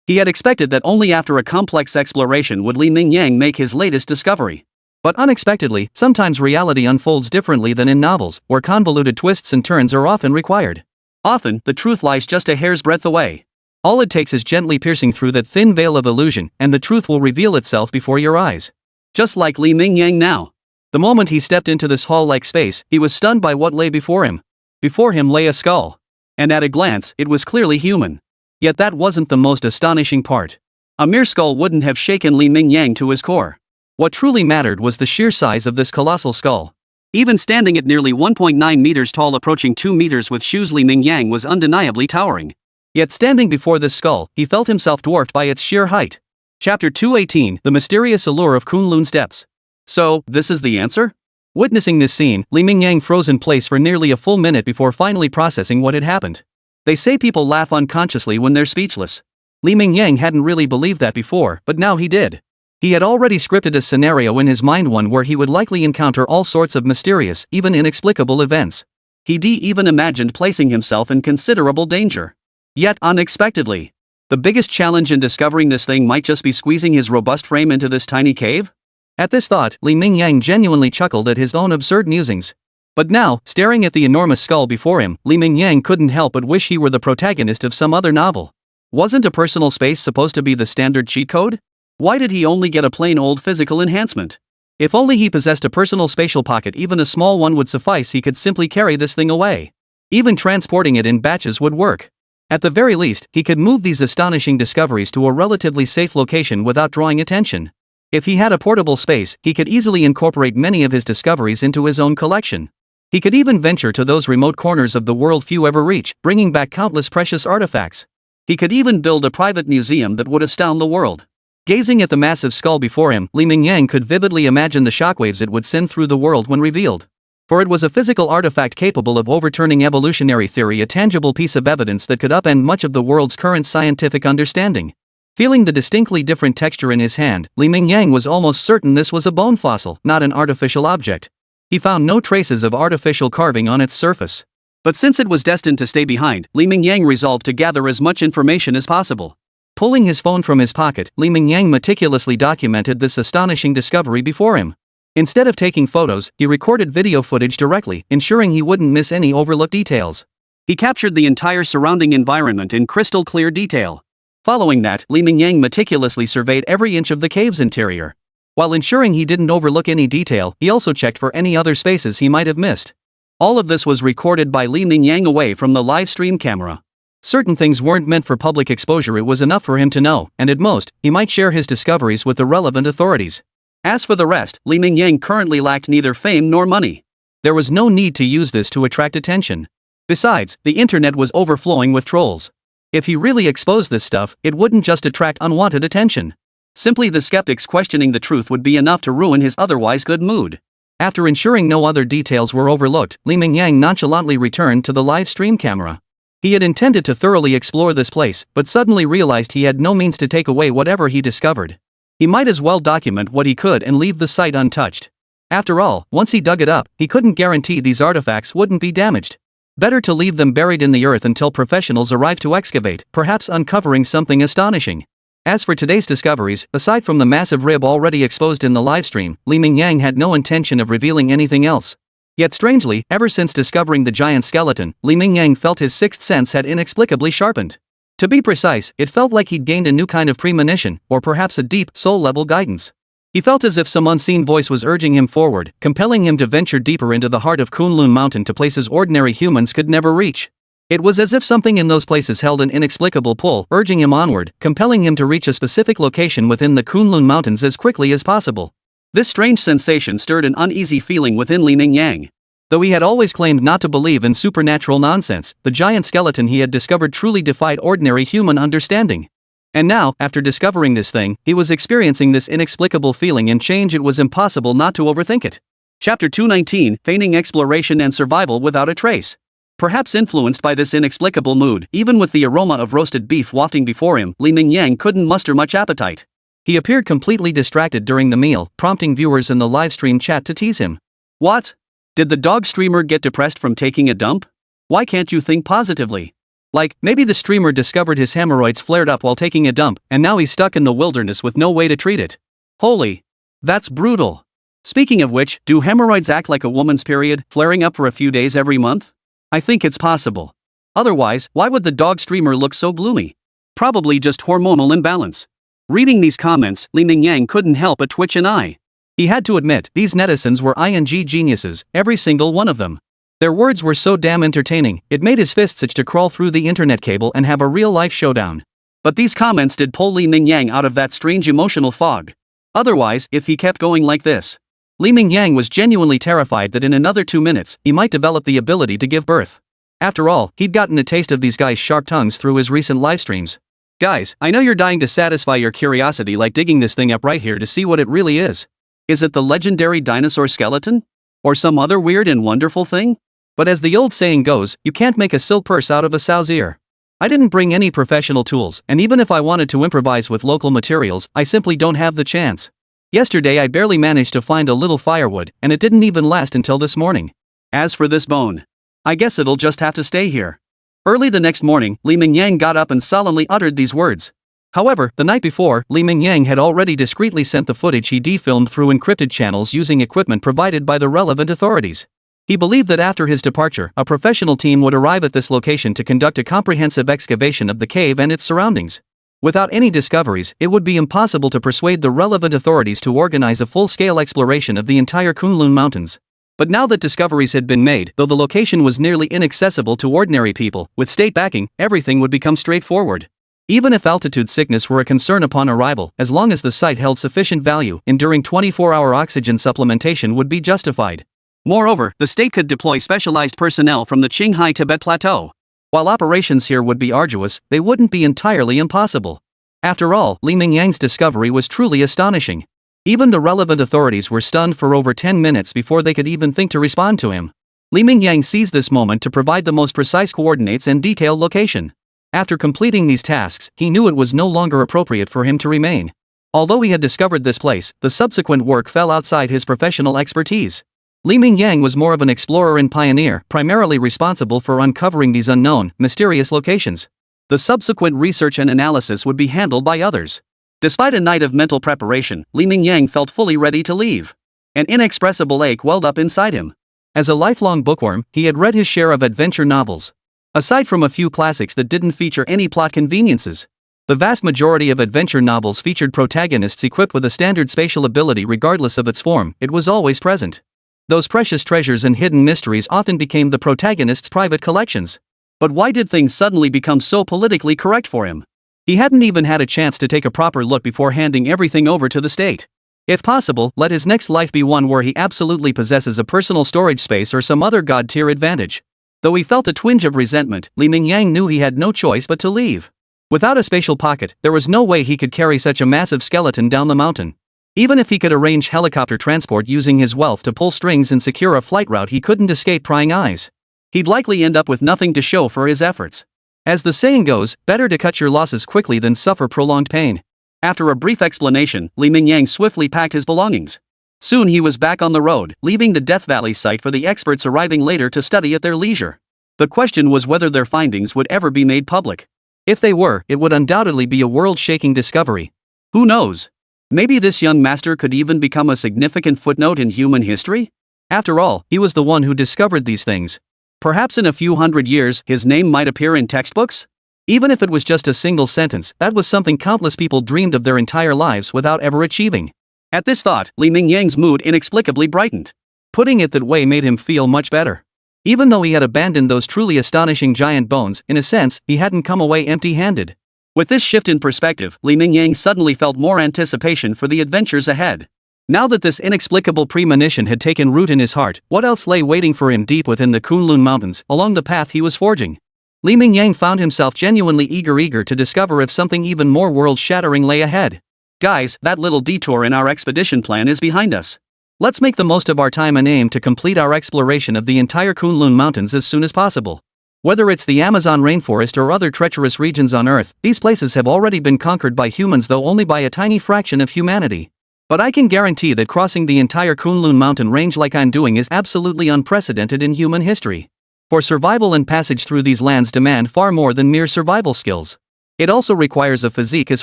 He had expected that only after a complex exploration would Mingyang make his latest discovery. But unexpectedly, sometimes reality unfolds differently than in novels, where convoluted twists and turns are often required. Often, the truth lies just a hair's breadth away. All it takes is gently piercing through that thin veil of illusion, and the truth will reveal itself before your eyes. Just like Mingyang now. The moment he stepped into this hall-like space, he was stunned by what lay before him. Before him lay a skull. And at a glance, it was clearly human. Yet that wasn't the most astonishing part. A mere skull wouldn't have shaken Li Mingyang to his core. What truly mattered was the sheer size of this colossal skull. Even standing at nearly 1.9 meters tall, approaching 2 meters with shoes, Li Mingyang was undeniably towering. Yet standing before this skull, he felt himself dwarfed by its sheer height. Chapter 218, The Mysterious Allure of Kunlun Steps. So, this is the answer? Witnessing this scene, Li Mingyang froze in place for nearly a full minute before finally processing what had happened. They say people laugh unconsciously when they're speechless. Li Mingyang hadn't really believed that before, but now he did. He had already scripted a scenario in his mind, one where he would likely encounter all sorts of mysterious, even inexplicable events. He'd even imagined placing himself in considerable danger. Yet, unexpectedly, the biggest challenge in discovering this thing might just be squeezing his robust frame into this tiny cave? At this thought, Li Mingyang genuinely chuckled at his own absurd musings. But now, staring at the enormous skull before him, Li Mingyang couldn't help but wish he were the protagonist of some other novel. Wasn't a personal space supposed to be the standard cheat code? Why did he only get a plain old physical enhancement? If only he possessed a personal spatial pocket, even a small one would suffice. He could simply carry this thing away. Even transporting it in batches would work. At the very least, he could move these astonishing discoveries to a relatively safe location without drawing attention. If he had a portable space, he could easily incorporate many of his discoveries into his own collection. He could even venture to those remote corners of the world few ever reach, bringing back countless precious artifacts. He could even build a private museum that would astound the world. Gazing at the massive skull before him, Li Mingyang could vividly imagine the shockwaves it would send through the world when revealed. For it was a physical artifact capable of overturning evolutionary theory, a tangible piece of evidence that could upend much of the world's current scientific understanding. Feeling the distinctly different texture in his hand, Li Mingyang was almost certain this was a bone fossil, not an artificial object. He found no traces of artificial carving on its surface. But since it was destined to stay behind, Li Mingyang resolved to gather as much information as possible. Pulling his phone from his pocket, Li Mingyang meticulously documented this astonishing discovery before him. Instead of taking photos, he recorded video footage directly, ensuring he wouldn't miss any overlooked details. He captured the entire surrounding environment in crystal clear detail. Following that, Li Mingyang meticulously surveyed every inch of the cave's interior. While ensuring he didn't overlook any detail, he also checked for any other spaces he might have missed. All of this was recorded by Li Mingyang away from the live stream camera. Certain things weren't meant for public exposure. It was enough for him to know, and at most, he might share his discoveries with the relevant authorities. As for the rest, Li Mingyang currently lacked neither fame nor money. There was no need to use this to attract attention. Besides, the internet was overflowing with trolls. If he really exposed this stuff, it wouldn't just attract unwanted attention. Simply the skeptics questioning the truth would be enough to ruin his otherwise good mood. After ensuring no other details were overlooked, Li Mingyang nonchalantly returned to the live stream camera. He had intended to thoroughly explore this place, but suddenly realized he had no means to take away whatever he discovered. He might as well document what he could and leave the site untouched. After all, once he dug it up, he couldn't guarantee these artifacts wouldn't be damaged. Better to leave them buried in the earth until professionals arrive to excavate, perhaps uncovering something astonishing. As for today's discoveries, aside from the massive rib already exposed in the livestream, Li Mingyang had no intention of revealing anything else. Yet strangely, ever since discovering the giant skeleton, Li Mingyang felt his sixth sense had inexplicably sharpened. To be precise, it felt like he'd gained a new kind of premonition, or perhaps a deep, soul-level guidance. He felt as if some unseen voice was urging him forward, compelling him to venture deeper into the heart of Kunlun Mountain to places ordinary humans could never reach. It was as if something in those places held an inexplicable pull, urging him onward, compelling him to reach a specific location within the Kunlun Mountains as quickly as possible. This strange sensation stirred an uneasy feeling within Li Mingyang. Though he had always claimed not to believe in supernatural nonsense, the giant skeleton he had discovered truly defied ordinary human understanding. And now, after discovering this thing, he was experiencing this inexplicable feeling and change. It was impossible not to overthink it. Chapter 219, Feigning Exploration and Survival Without a Trace. Perhaps influenced by this inexplicable mood, even with the aroma of roasted beef wafting before him, Li Mingyang couldn't muster much appetite. He appeared completely distracted during the meal, prompting viewers in the livestream chat to tease him. What? Did the dog streamer get depressed from taking a dump? Why can't you think positively? Like, maybe the streamer discovered his hemorrhoids flared up while taking a dump, and now he's stuck in the wilderness with no way to treat it. Holy. That's brutal. Speaking of which, do hemorrhoids act like a woman's period, flaring up for a few days every month? I think it's possible. Otherwise, why would the dog streamer look so gloomy? Probably just hormonal imbalance. Reading these comments, Li Mingyang couldn't help but twitch an eye. He had to admit, these netizens were ing geniuses, every single one of them. Their words were so damn entertaining, it made his fists itch to crawl through the internet cable and have a real-life showdown. But these comments did pull Li Mingyang out of that strange emotional fog. Otherwise, if he kept going like this, Li Mingyang was genuinely terrified that in another 2 minutes, he might develop the ability to give birth. After all, he'd gotten a taste of these guys' sharp tongues through his recent livestreams. Guys, I know you're dying to satisfy your curiosity like digging this thing up right here to see what it really is. Is it the legendary dinosaur skeleton? Or some other weird and wonderful thing? But as the old saying goes, you can't make a silk purse out of a sow's ear. I didn't bring any professional tools, and even if I wanted to improvise with local materials, I simply don't have the chance. Yesterday I barely managed to find a little firewood, and it didn't even last until this morning. As for this bone, I guess it'll just have to stay here. Early the next morning, Li Mingyang got up and solemnly uttered these words. However, the night before, Li Mingyang had already discreetly sent the footage he defilmed through encrypted channels using equipment provided by the relevant authorities. He believed that after his departure, a professional team would arrive at this location to conduct a comprehensive excavation of the cave and its surroundings. Without any discoveries, it would be impossible to persuade the relevant authorities to organize a full-scale exploration of the entire Kunlun Mountains. But now that discoveries had been made, though the location was nearly inaccessible to ordinary people, with state backing, everything would become straightforward. Even if altitude sickness were a concern upon arrival, as long as the site held sufficient value, enduring 24-hour oxygen supplementation would be justified. Moreover, the state could deploy specialized personnel from the Qinghai Tibet Plateau. While operations here would be arduous, they wouldn't be entirely impossible. After all, Li Mingyang's discovery was truly astonishing. Even the relevant authorities were stunned for over 10 minutes before they could even think to respond to him. Li Mingyang seized this moment to provide the most precise coordinates and detailed location. After completing these tasks, he knew it was no longer appropriate for him to remain. Although he had discovered this place, the subsequent work fell outside his professional expertise. Li Mingyang was more of an explorer and pioneer, primarily responsible for uncovering these unknown, mysterious locations. The subsequent research and analysis would be handled by others. Despite a night of mental preparation, Li Mingyang felt fully ready to leave. An inexpressible ache welled up inside him. As a lifelong bookworm, he had read his share of adventure novels. Aside from a few classics that didn't feature any plot conveniences, the vast majority of adventure novels featured protagonists equipped with a standard spatial ability regardless of its form. It was always present. Those precious treasures and hidden mysteries often became the protagonist's private collections. But why did things suddenly become so politically correct for him? He hadn't even had a chance to take a proper look before handing everything over to the state. If possible, let his next life be one where he absolutely possesses a personal storage space or some other god-tier advantage. Though he felt a twinge of resentment, Li Mingyang knew he had no choice but to leave. Without a spatial pocket, there was no way he could carry such a massive skeleton down the mountain. Even if he could arrange helicopter transport using his wealth to pull strings and secure a flight route, he couldn't escape prying eyes. He'd likely end up with nothing to show for his efforts. As the saying goes, better to cut your losses quickly than suffer prolonged pain. After a brief explanation, Li Mingyang swiftly packed his belongings. Soon he was back on the road, leaving the Death Valley site for the experts arriving later to study at their leisure. The question was whether their findings would ever be made public. If they were, it would undoubtedly be a world-shaking discovery. Who knows? Maybe this young master could even become a significant footnote in human history? After all, he was the one who discovered these things. Perhaps in a few hundred years, his name might appear in textbooks? Even if it was just a single sentence, that was something countless people dreamed of their entire lives without ever achieving. At this thought, Li Mingyang's mood inexplicably brightened. Putting it that way made him feel much better. Even though he had abandoned those truly astonishing giant bones, in a sense, he hadn't come away empty-handed. With this shift in perspective, Li Mingyang suddenly felt more anticipation for the adventures ahead. Now that this inexplicable premonition had taken root in his heart, what else lay waiting for him deep within the Kunlun Mountains, along the path he was forging? Li Mingyang found himself genuinely eager to discover if something even more world-shattering lay ahead. Guys, that little detour in our expedition plan is behind us. Let's make the most of our time and aim to complete our exploration of the entire Kunlun Mountains as soon as possible. Whether it's the Amazon rainforest or other treacherous regions on Earth, these places have already been conquered by humans, though only by a tiny fraction of humanity. But I can guarantee that crossing the entire Kunlun mountain range like I'm doing is absolutely unprecedented in human history. For survival and passage through these lands demand far more than mere survival skills. It also requires a physique as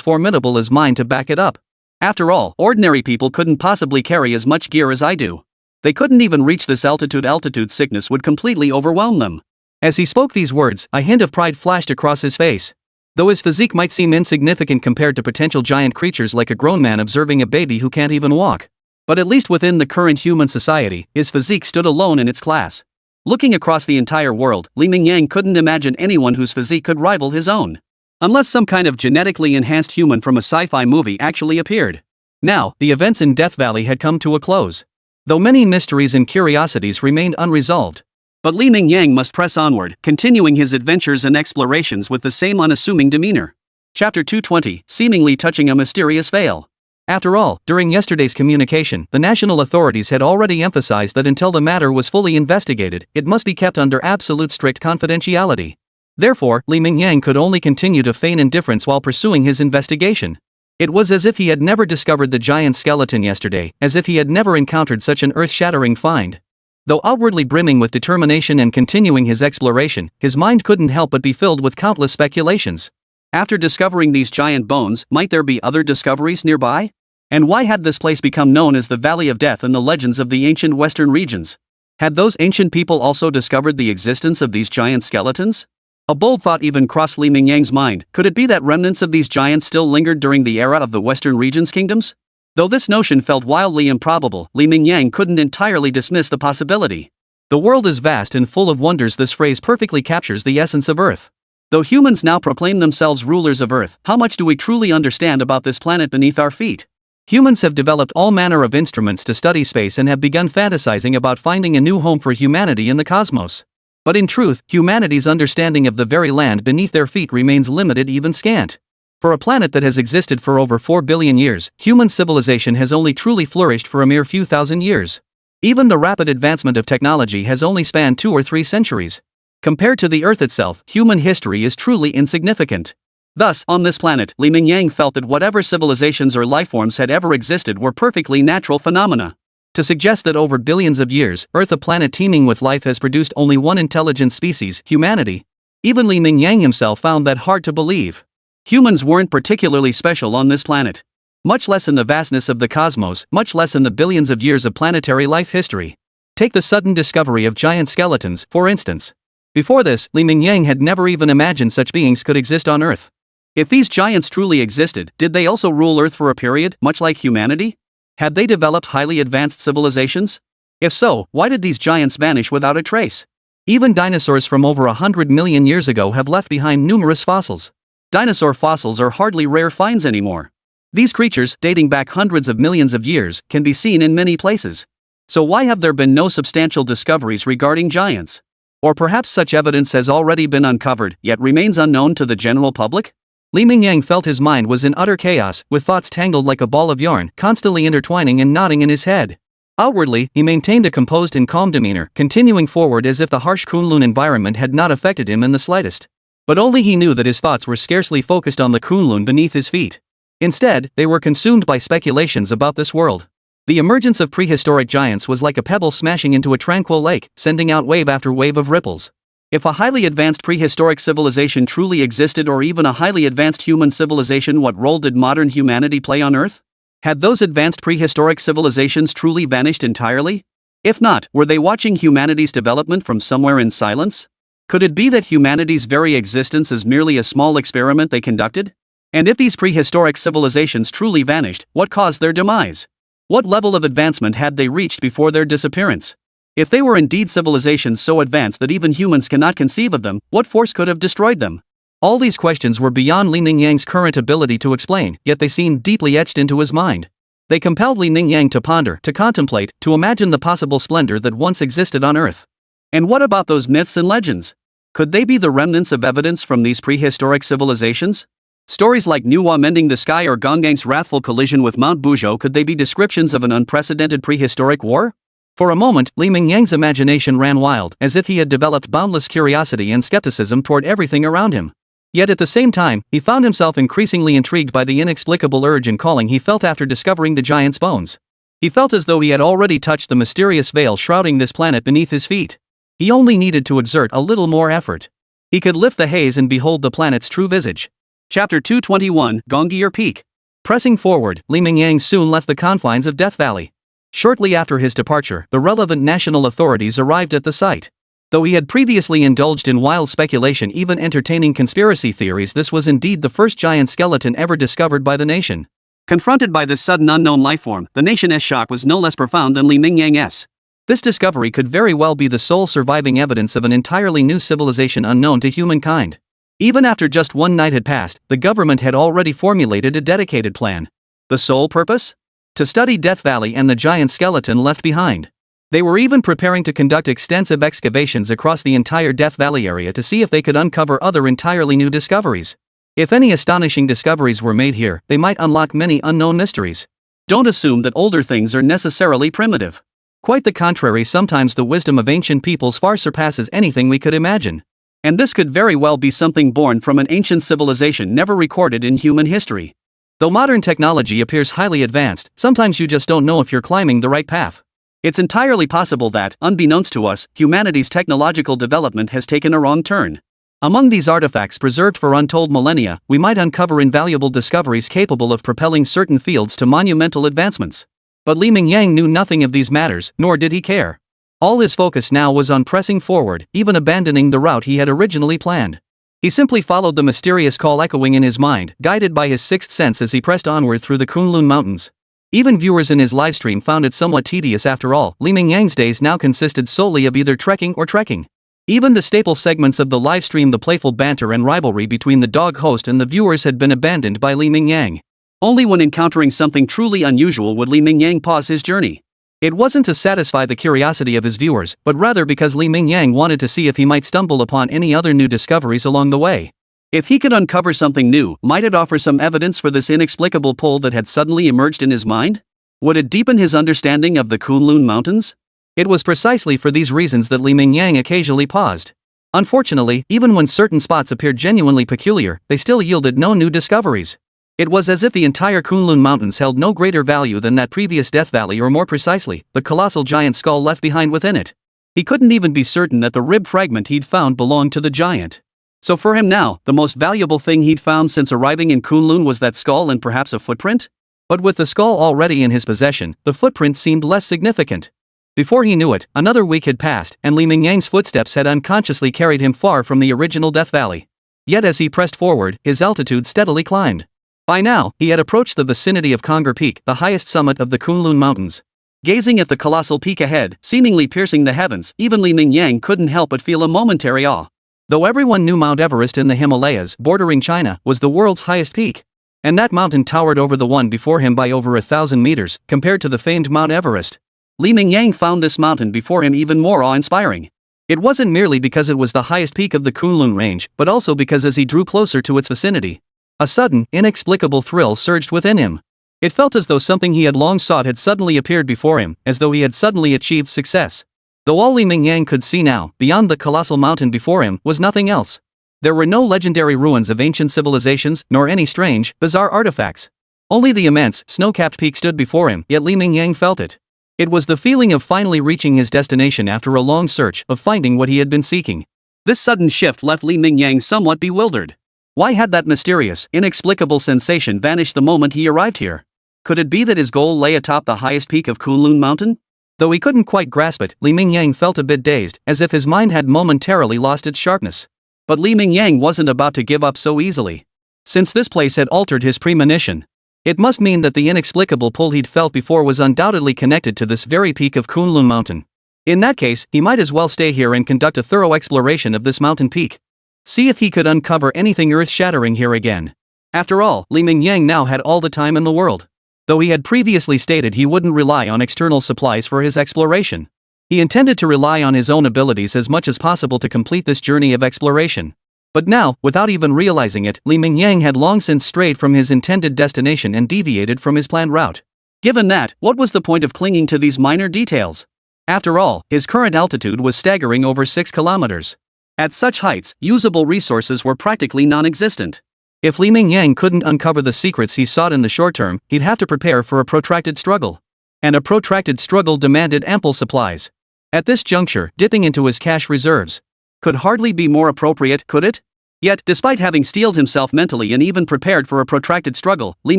formidable as mine to back it up. After all, ordinary people couldn't possibly carry as much gear as I do. They couldn't even reach this altitude. Altitude sickness would completely overwhelm them. As he spoke these words, a hint of pride flashed across his face. Though his physique might seem insignificant compared to potential giant creatures like a grown man observing a baby who can't even walk. But at least within the current human society, his physique stood alone in its class. Looking across the entire world, Li Mingyang couldn't imagine anyone whose physique could rival his own. Unless some kind of genetically enhanced human from a sci-fi movie actually appeared. Now, the events in Death Valley had come to a close. Though many mysteries and curiosities remained unresolved. But Li Mingyang must press onward, continuing his adventures and explorations with the same unassuming demeanor. Chapter 220, seemingly touching a mysterious veil. After all, during yesterday's communication, the national authorities had already emphasized that until the matter was fully investigated, it must be kept under absolute strict confidentiality. Therefore, Li Mingyang could only continue to feign indifference while pursuing his investigation. It was as if he had never discovered the giant skeleton yesterday, as if he had never encountered such an earth-shattering find. Though outwardly brimming with determination and continuing his exploration, his mind couldn't help but be filled with countless speculations. After discovering these giant bones, might there be other discoveries nearby? And why had this place become known as the Valley of Death in the legends of the ancient western regions? Had those ancient people also discovered the existence of these giant skeletons? A bold thought even crossed Li Mingyang's mind. Could it be that remnants of these giants still lingered during the era of the western region's kingdoms? Though this notion felt wildly improbable, Li Mingyang couldn't entirely dismiss the possibility. The world is vast and full of wonders. This phrase perfectly captures the essence of Earth. Though humans now proclaim themselves rulers of Earth, how much do we truly understand about this planet beneath our feet? Humans have developed all manner of instruments to study space and have begun fantasizing about finding a new home for humanity in the cosmos. But in truth, humanity's understanding of the very land beneath their feet remains limited, even scant. For a planet that has existed for over 4 billion years, human civilization has only truly flourished for a mere few thousand years. Even the rapid advancement of technology has only spanned 2 or 3 centuries. Compared to the Earth itself, human history is truly insignificant. Thus, on this planet, Li Mingyang felt that whatever civilizations or lifeforms had ever existed were perfectly natural phenomena. To suggest that over billions of years, Earth, a planet teeming with life, has produced only one intelligent species, humanity. Even Li Mingyang himself found that hard to believe. Humans weren't particularly special on this planet. Much less in the vastness of the cosmos, much less in the billions of years of planetary life history. Take the sudden discovery of giant skeletons, for instance. Before this, Li Mingyang had never even imagined such beings could exist on Earth. If these giants truly existed, did they also rule Earth for a period, much like humanity? Had they developed highly advanced civilizations? If so, why did these giants vanish without a trace? Even dinosaurs from over 100 million years ago have left behind numerous fossils. Dinosaur fossils are hardly rare finds anymore. These creatures, dating back hundreds of millions of years, can be seen in many places. So why have there been no substantial discoveries regarding giants? Or perhaps such evidence has already been uncovered, yet remains unknown to the general public? Li Mingyang felt his mind was in utter chaos, with thoughts tangled like a ball of yarn, constantly intertwining and knotting in his head. Outwardly, he maintained a composed and calm demeanor, continuing forward as if the harsh Kunlun environment had not affected him in the slightest. But only he knew that his thoughts were scarcely focused on the Kunlun beneath his feet. Instead, they were consumed by speculations about this world. The emergence of prehistoric giants was like a pebble smashing into a tranquil lake, sending out wave after wave of ripples. If a highly advanced prehistoric civilization truly existed, or even a highly advanced human civilization, what role did modern humanity play on Earth? Had those advanced prehistoric civilizations truly vanished entirely? If not, were they watching humanity's development from somewhere in silence? Could it be that humanity's very existence is merely a small experiment they conducted? And if these prehistoric civilizations truly vanished, what caused their demise? What level of advancement had they reached before their disappearance? If they were indeed civilizations so advanced that even humans cannot conceive of them, what force could have destroyed them? All these questions were beyond Li Mingyang's current ability to explain, yet they seemed deeply etched into his mind. They compelled Li Mingyang to ponder, to contemplate, to imagine the possible splendor that once existed on Earth. And what about those myths and legends? Could they be the remnants of evidence from these prehistoric civilizations? Stories like Nuwa mending the sky or Gongang's wrathful collision with Mount Buzhou, could they be descriptions of an unprecedented prehistoric war? For a moment, Li Mingyang's imagination ran wild, as if he had developed boundless curiosity and skepticism toward everything around him. Yet at the same time, he found himself increasingly intrigued by the inexplicable urge and calling he felt after discovering the giant's bones. He felt as though he had already touched the mysterious veil shrouding this planet beneath his feet. He only needed to exert a little more effort. He could lift the haze and behold the planet's true visage. Chapter 221, Gongir Peak. Pressing forward, Li Mingyang soon left the confines of Death Valley. Shortly after his departure, the relevant national authorities arrived at the site. Though he had previously indulged in wild speculation, even entertaining conspiracy theories, this was indeed the first giant skeleton ever discovered by the nation. Confronted by this sudden unknown lifeform, the nation's shock was no less profound than Li Mingyang's. This discovery could very well be the sole surviving evidence of an entirely new civilization unknown to humankind. Even after just one night had passed, the government had already formulated a dedicated plan. The sole purpose? To study Death Valley and the giant skeleton left behind. They were even preparing to conduct extensive excavations across the entire Death Valley area to see if they could uncover other entirely new discoveries. If any astonishing discoveries were made here, they might unlock many unknown mysteries. Don't assume that older things are necessarily primitive. Quite the contrary, sometimes the wisdom of ancient peoples far surpasses anything we could imagine. And this could very well be something born from an ancient civilization never recorded in human history. Though modern technology appears highly advanced, sometimes you just don't know if you're climbing the right path. It's entirely possible that, unbeknownst to us, humanity's technological development has taken a wrong turn. Among these artifacts preserved for untold millennia, we might uncover invaluable discoveries capable of propelling certain fields to monumental advancements. But Li Mingyang knew nothing of these matters, nor did he care. All his focus now was on pressing forward, even abandoning the route he had originally planned. He simply followed the mysterious call echoing in his mind, guided by his sixth sense as he pressed onward through the Kunlun Mountains. Even viewers in his livestream found it somewhat tedious after all. Li Mingyang's days now consisted solely of either trekking or trekking. Even the staple segments of the livestream, the playful banter and rivalry between the dog host and the viewers, had been abandoned by Li Mingyang. Only when encountering something truly unusual would Li Mingyang pause his journey. It wasn't to satisfy the curiosity of his viewers, but rather because Li Mingyang wanted to see if he might stumble upon any other new discoveries along the way. If he could uncover something new, might it offer some evidence for this inexplicable pull that had suddenly emerged in his mind? Would it deepen his understanding of the Kunlun Mountains? It was precisely for these reasons that Li Mingyang occasionally paused. Unfortunately, even when certain spots appeared genuinely peculiar, they still yielded no new discoveries. It was as if the entire Kunlun Mountains held no greater value than that previous Death Valley, or more precisely, the colossal giant skull left behind within it. He couldn't even be certain that the rib fragment he'd found belonged to the giant. So for him now, the most valuable thing he'd found since arriving in Kunlun was that skull and perhaps a footprint? But with the skull already in his possession, the footprint seemed less significant. Before he knew it, another week had passed, and Li Mingyang's footsteps had unconsciously carried him far from the original Death Valley. Yet as he pressed forward, his altitude steadily climbed. By now, he had approached the vicinity of Conger Peak, the highest summit of the Kunlun Mountains. Gazing at the colossal peak ahead, seemingly piercing the heavens, even Li Mingyang couldn't help but feel a momentary awe. Though everyone knew Mount Everest in the Himalayas, bordering China, was the world's highest peak. And that mountain towered over the one before him by over 1,000 meters, compared to the famed Mount Everest. Li Mingyang found this mountain before him even more awe-inspiring. It wasn't merely because it was the highest peak of the Kunlun range, but also because as he drew closer to its vicinity, a sudden, inexplicable thrill surged within him. It felt as though something he had long sought had suddenly appeared before him, as though he had suddenly achieved success. Though all Li Mingyang could see now, beyond the colossal mountain before him, was nothing else. There were no legendary ruins of ancient civilizations, nor any strange, bizarre artifacts. Only the immense, snow-capped peak stood before him, yet Li Mingyang felt it. It was the feeling of finally reaching his destination after a long search, of finding what he had been seeking. This sudden shift left Li Mingyang somewhat bewildered. Why had that mysterious, inexplicable sensation vanished the moment he arrived here? Could it be that his goal lay atop the highest peak of Kunlun Mountain? Though he couldn't quite grasp it, Li Mingyang felt a bit dazed, as if his mind had momentarily lost its sharpness. But Li Mingyang wasn't about to give up so easily. Since this place had altered his premonition, it must mean that the inexplicable pull he'd felt before was undoubtedly connected to this very peak of Kunlun Mountain. In that case, he might as well stay here and conduct a thorough exploration of this mountain peak. See if he could uncover anything earth-shattering here again. After all, Li Mingyang now had all the time in the world. Though he had previously stated he wouldn't rely on external supplies for his exploration, he intended to rely on his own abilities as much as possible to complete this journey of exploration. But now, without even realizing it, Li Mingyang had long since strayed from his intended destination and deviated from his planned route. Given that, what was the point of clinging to these minor details? After all, his current altitude was staggering over 6 kilometers. At such heights, usable resources were practically non-existent. If Li Mingyang couldn't uncover the secrets he sought in the short term, he'd have to prepare for a protracted struggle. And a protracted struggle demanded ample supplies. At this juncture, dipping into his cash reserves could hardly be more appropriate, could it? Yet, despite having steeled himself mentally and even prepared for a protracted struggle, Li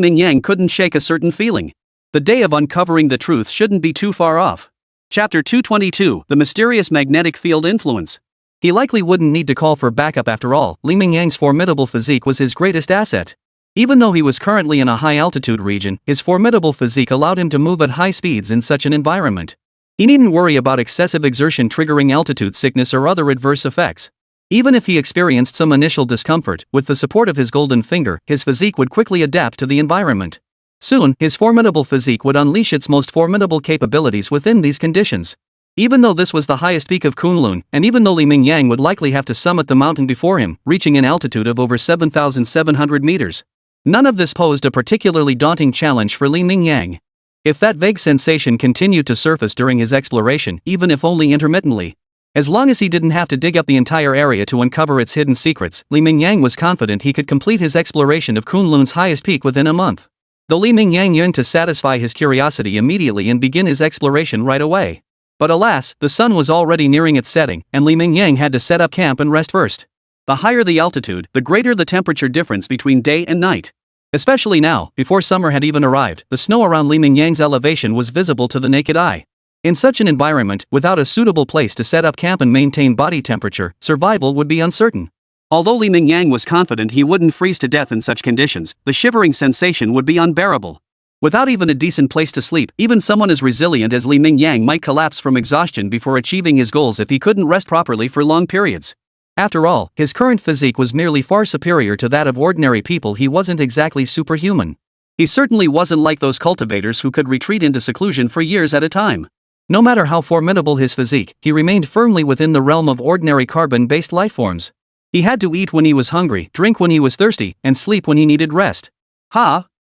Mingyang couldn't shake a certain feeling. The day of uncovering the truth shouldn't be too far off. Chapter 222, The Mysterious Magnetic Field Influence. He likely wouldn't need to call for backup after all. Li Mingyang's formidable physique was his greatest asset. Even though he was currently in a high-altitude region, his formidable physique allowed him to move at high speeds in such an environment. He needn't worry about excessive exertion triggering altitude sickness or other adverse effects. Even if he experienced some initial discomfort, with the support of his golden finger, his physique would quickly adapt to the environment. Soon, his formidable physique would unleash its most formidable capabilities within these conditions. Even though this was the highest peak of Kunlun, and even though Li Mingyang would likely have to summit the mountain before him, reaching an altitude of over 7,700 meters. None of this posed a particularly daunting challenge for Li Mingyang. If that vague sensation continued to surface during his exploration, even if only intermittently, as long as he didn't have to dig up the entire area to uncover its hidden secrets, Li Mingyang was confident he could complete his exploration of Kunlun's highest peak within a month. Though Li Mingyang yearned to satisfy his curiosity immediately and begin his exploration right away. But alas, the sun was already nearing its setting, and Li Mingyang had to set up camp and rest first. The higher the altitude, the greater the temperature difference between day and night. Especially now, before summer had even arrived, the snow around Li Mingyang's elevation was visible to the naked eye. In such an environment, without a suitable place to set up camp and maintain body temperature, survival would be uncertain. Although Li Mingyang was confident he wouldn't freeze to death in such conditions, the shivering sensation would be unbearable. Without even a decent place to sleep, even someone as resilient as Li Mingyang might collapse from exhaustion before achieving his goals if he couldn't rest properly for long periods. After all, his current physique was merely far superior to that of ordinary people. He wasn't exactly superhuman. He certainly wasn't like those cultivators who could retreat into seclusion for years at a time. No matter how formidable his physique, he remained firmly within the realm of ordinary carbon-based lifeforms. He had to eat when he was hungry, drink when he was thirsty, and sleep when he needed rest.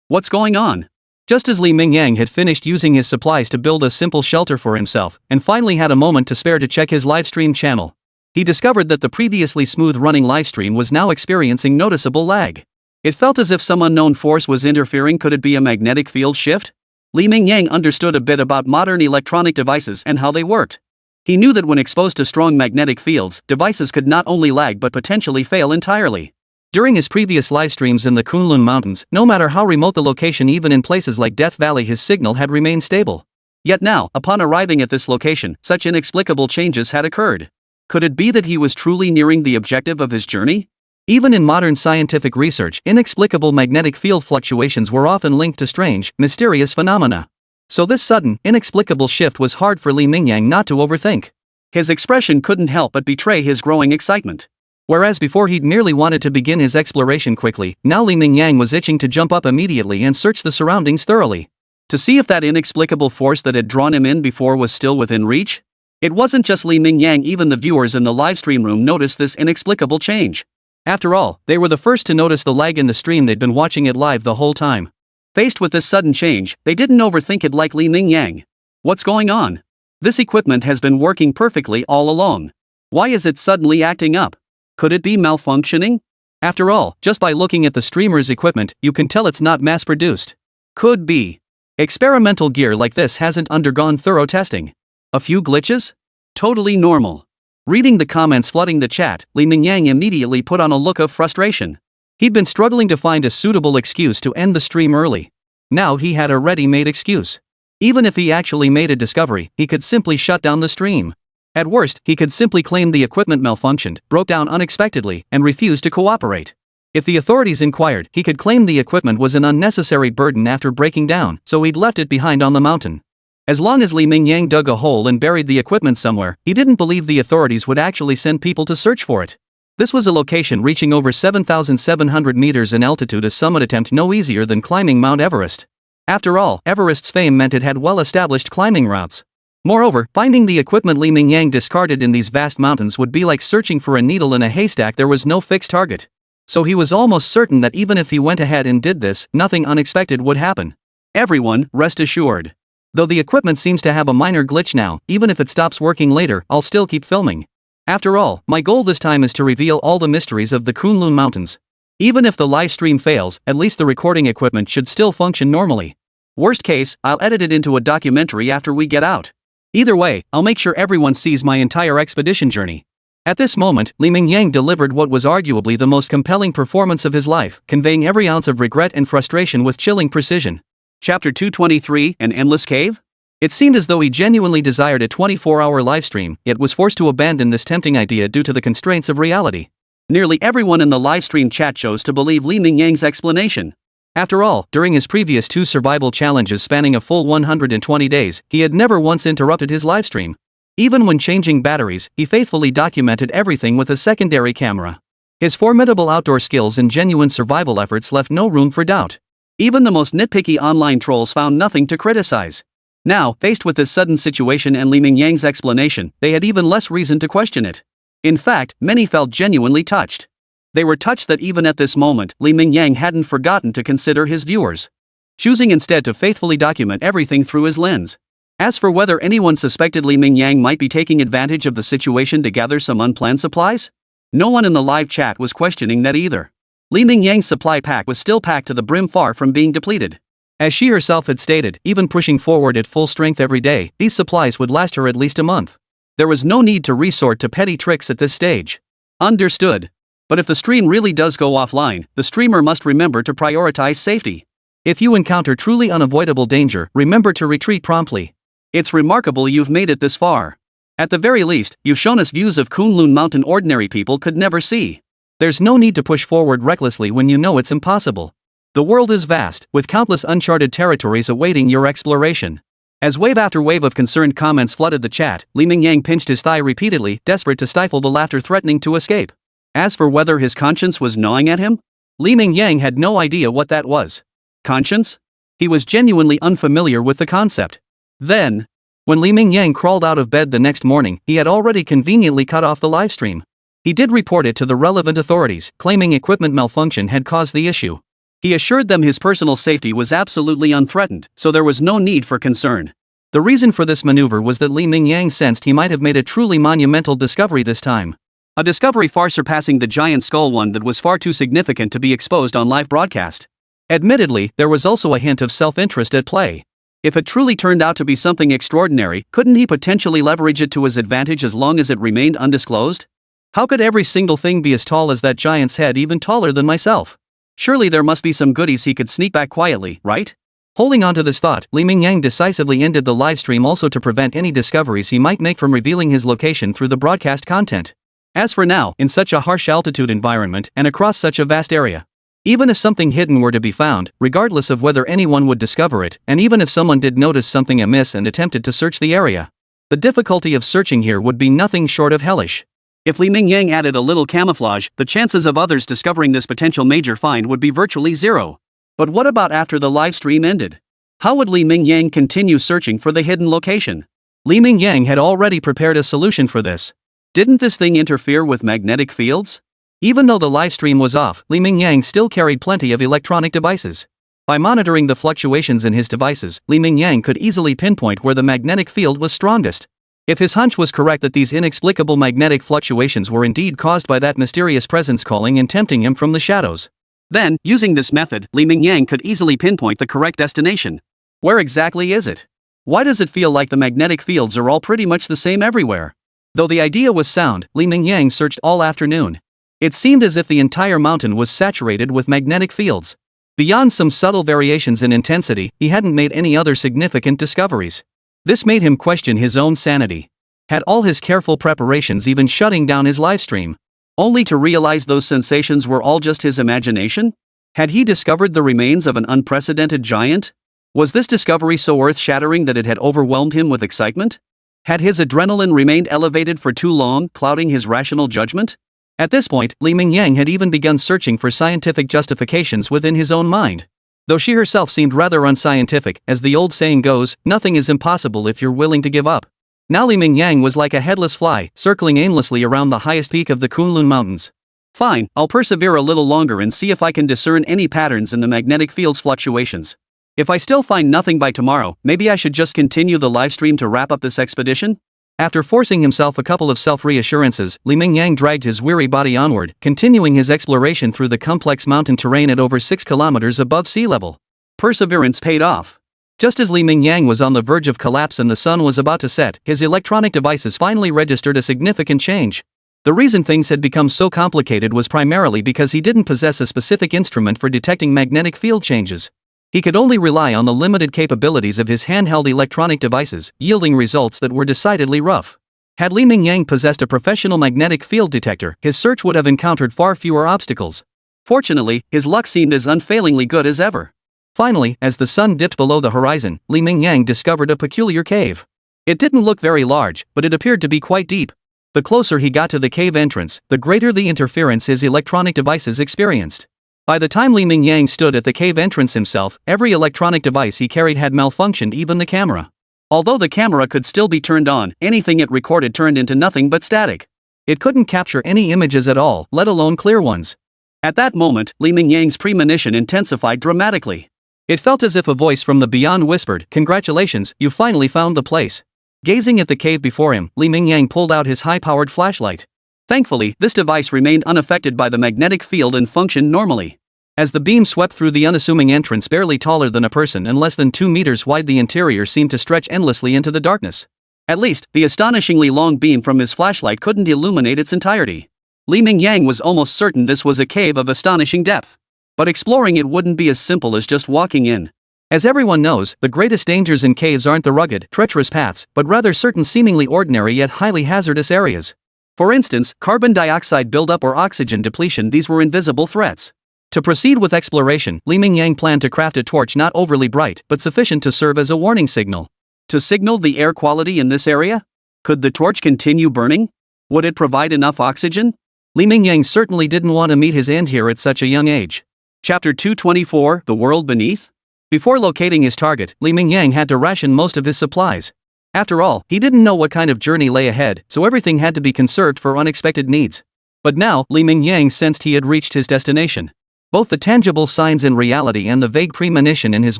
What's going on? Just as Li Mingyang had finished using his supplies to build a simple shelter for himself, and finally had a moment to spare to check his livestream channel, he discovered that the previously smooth-running livestream was now experiencing noticeable lag. It felt as if some unknown force was interfering. Could it be a magnetic field shift? Li Mingyang understood a bit about modern electronic devices and how they worked. He knew that when exposed to strong magnetic fields, devices could not only lag but potentially fail entirely. During his previous livestreams in the Kunlun Mountains, no matter how remote the location, even in places like Death Valley, his signal had remained stable. Yet now, upon arriving at this location, such inexplicable changes had occurred. Could it be that he was truly nearing the objective of his journey? Even in modern scientific research, inexplicable magnetic field fluctuations were often linked to strange, mysterious phenomena. So this sudden, inexplicable shift was hard for Li Mingyang not to overthink. His expression couldn't help but betray his growing excitement. Whereas before he'd merely wanted to begin his exploration quickly, now Li Mingyang was itching to jump up immediately and search the surroundings thoroughly. To see if that inexplicable force that had drawn him in before was still within reach? It wasn't just Li Mingyang, even the viewers in the livestream room noticed this inexplicable change. After all, they were the first to notice the lag in the stream. They'd been watching it live the whole time. Faced with this sudden change, they didn't overthink it like Li Mingyang. What's going on? This equipment has been working perfectly all along. Why is it suddenly acting up? Could it be malfunctioning? After all, just by looking at the streamer's equipment, you can tell it's not mass-produced. Could be. Experimental gear like this hasn't undergone thorough testing. A few glitches? Totally normal. Reading the comments flooding the chat, Li Mingyang immediately put on a look of frustration. He'd been struggling to find a suitable excuse to end the stream early. Now he had a ready-made excuse. Even if he actually made a discovery, he could simply shut down the stream. At worst, he could simply claim the equipment malfunctioned, broke down unexpectedly, and refused to cooperate. If the authorities inquired, he could claim the equipment was an unnecessary burden after breaking down, so he'd left it behind on the mountain. As long as Li Mingyang dug a hole and buried the equipment somewhere, he didn't believe the authorities would actually send people to search for it. This was a location reaching over 7,700 meters in altitude, a summit attempt no easier than climbing Mount Everest. After all, Everest's fame meant it had well-established climbing routes. Moreover, finding the equipment Li Mingyang discarded in these vast mountains would be like searching for a needle in a haystack. There was no fixed target. So he was almost certain that even if he went ahead and did this, nothing unexpected would happen. Everyone, rest assured. Though the equipment seems to have a minor glitch now, even if it stops working later, I'll still keep filming. After all, my goal this time is to reveal all the mysteries of the Kunlun Mountains. Even if the live stream fails, at least the recording equipment should still function normally. Worst case, I'll edit it into a documentary after we get out. Either way, I'll make sure everyone sees my entire expedition journey. At this moment, Li Mingyang delivered what was arguably the most compelling performance of his life, conveying every ounce of regret and frustration with chilling precision. Chapter 223, An Endless Cave? It seemed as though he genuinely desired a 24-hour livestream, yet was forced to abandon this tempting idea due to the constraints of reality. Nearly everyone in the livestream chat chose to believe Li Mingyang's explanation. After all, during his previous 2 survival challenges spanning a full 120 days, he had never once interrupted his livestream. Even when changing batteries, he faithfully documented everything with a secondary camera. His formidable outdoor skills and genuine survival efforts left no room for doubt. Even the most nitpicky online trolls found nothing to criticize. Now, faced with this sudden situation and Li Mingyang's explanation, they had even less reason to question it. In fact, many felt genuinely touched. They were touched that even at this moment, Li Mingyang hadn't forgotten to consider his viewers, choosing instead to faithfully document everything through his lens. As for whether anyone suspected Li Mingyang might be taking advantage of the situation to gather some unplanned supplies, no one in the live chat was questioning that either. Li Mingyang's supply pack was still packed to the brim, far from being depleted. As she herself had stated, even pushing forward at full strength every day, these supplies would last her at least a month. There was no need to resort to petty tricks at this stage. Understood. But if the stream really does go offline, the streamer must remember to prioritize safety. If you encounter truly unavoidable danger, remember to retreat promptly. It's remarkable you've made it this far. At the very least, you've shown us views of Kunlun Mountain ordinary people could never see. There's no need to push forward recklessly when you know it's impossible. The world is vast, with countless uncharted territories awaiting your exploration. As wave after wave of concerned comments flooded the chat, Li Mingyang pinched his thigh repeatedly, desperate to stifle the laughter threatening to escape. As for whether his conscience was gnawing at him, Li Mingyang had no idea what that was. Conscience? He was genuinely unfamiliar with the concept. Then, when Li Mingyang crawled out of bed the next morning, he had already conveniently cut off the livestream. He did report it to the relevant authorities, claiming equipment malfunction had caused the issue. He assured them his personal safety was absolutely unthreatened, so there was no need for concern. The reason for this maneuver was that Li Mingyang sensed he might have made a truly monumental discovery this time. A discovery far surpassing the giant skull, one that was far too significant to be exposed on live broadcast. Admittedly, there was also a hint of self-interest at play. If it truly turned out to be something extraordinary, couldn't he potentially leverage it to his advantage as long as it remained undisclosed? How could every single thing be as tall as that giant's head, even taller than myself? Surely there must be some goodies he could sneak back quietly, right? Holding on to this thought, Li Mingyang decisively ended the livestream, also to prevent any discoveries he might make from revealing his location through the broadcast content. As for now, in such a harsh altitude environment and across such a vast area, even if something hidden were to be found, regardless of whether anyone would discover it, and even if someone did notice something amiss and attempted to search the area, the difficulty of searching here would be nothing short of hellish. If Li Mingyang added a little camouflage, the chances of others discovering this potential major find would be virtually zero. But what about after the live stream ended? How would Li Mingyang continue searching for the hidden location? Li Mingyang had already prepared a solution for this. Didn't this thing interfere with magnetic fields? Even though the live stream was off, Li Mingyang still carried plenty of electronic devices. By monitoring the fluctuations in his devices, Li Mingyang could easily pinpoint where the magnetic field was strongest. If his hunch was correct that these inexplicable magnetic fluctuations were indeed caused by that mysterious presence calling and tempting him from the shadows, then, using this method, Li Mingyang could easily pinpoint the correct destination. Where exactly is it? Why does it feel like the magnetic fields are all pretty much the same everywhere? Though the idea was sound, Li Mingyang searched all afternoon. It seemed as if the entire mountain was saturated with magnetic fields. Beyond some subtle variations in intensity, he hadn't made any other significant discoveries. This made him question his own sanity. Had all his careful preparations, even shutting down his livestream, only to realize those sensations were all just his imagination? Had he discovered the remains of an unprecedented giant? Was this discovery so earth-shattering that it had overwhelmed him with excitement? Had his adrenaline remained elevated for too long, clouding his rational judgment? At this point, Li Mingyang had even begun searching for scientific justifications within his own mind. Though she herself seemed rather unscientific, as the old saying goes, nothing is impossible if you're willing to give up. Now Li Mingyang was like a headless fly, circling aimlessly around the highest peak of the Kunlun Mountains. Fine, I'll persevere a little longer and see if I can discern any patterns in the magnetic field's fluctuations. If I still find nothing by tomorrow, maybe I should just continue the livestream to wrap up this expedition? After forcing himself a couple of self-reassurances, Li Mingyang dragged his weary body onward, continuing his exploration through the complex mountain terrain at over 6 kilometers above sea level. Perseverance paid off. Just as Li Mingyang was on the verge of collapse and the sun was about to set, his electronic devices finally registered a significant change. The reason things had become so complicated was primarily because he didn't possess a specific instrument for detecting magnetic field changes. He could only rely on the limited capabilities of his handheld electronic devices, yielding results that were decidedly rough. Had Li Mingyang possessed a professional magnetic field detector, his search would have encountered far fewer obstacles. Fortunately, his luck seemed as unfailingly good as ever. Finally, as the sun dipped below the horizon, Li Mingyang discovered a peculiar cave. It didn't look very large, but it appeared to be quite deep. The closer he got to the cave entrance, the greater the interference his electronic devices experienced. By the time Mingyang stood at the cave entrance himself, every electronic device he carried had malfunctioned, even the camera. Although the camera could still be turned on, anything it recorded turned into nothing but static. It couldn't capture any images at all, let alone clear ones. At that moment, Mingyang's premonition intensified dramatically. It felt as if a voice from the beyond whispered, "Congratulations, you finally found the place." Gazing at the cave before him, Mingyang pulled out his high-powered flashlight. Thankfully, this device remained unaffected by the magnetic field and functioned normally. As the beam swept through the unassuming entrance barely taller than a person and less than 2 meters wide, the interior seemed to stretch endlessly into the darkness. At least, the astonishingly long beam from his flashlight couldn't illuminate its entirety. Mingyang was almost certain this was a cave of astonishing depth. But exploring it wouldn't be as simple as just walking in. As everyone knows, the greatest dangers in caves aren't the rugged, treacherous paths, but rather certain seemingly ordinary yet highly hazardous areas. For instance, carbon dioxide buildup or oxygen depletion. These were invisible threats. To proceed with exploration, Mingyang planned to craft a torch not overly bright, but sufficient to serve as a warning signal. To signal the air quality in this area? Could the torch continue burning? Would it provide enough oxygen? Mingyang certainly didn't want to meet his end here at such a young age. Chapter 224, The World Beneath? Before locating his target, Mingyang had to ration most of his supplies. After all, he didn't know what kind of journey lay ahead, so everything had to be conserved for unexpected needs. But now, Mingyang sensed he had reached his destination. Both the tangible signs in reality and the vague premonition in his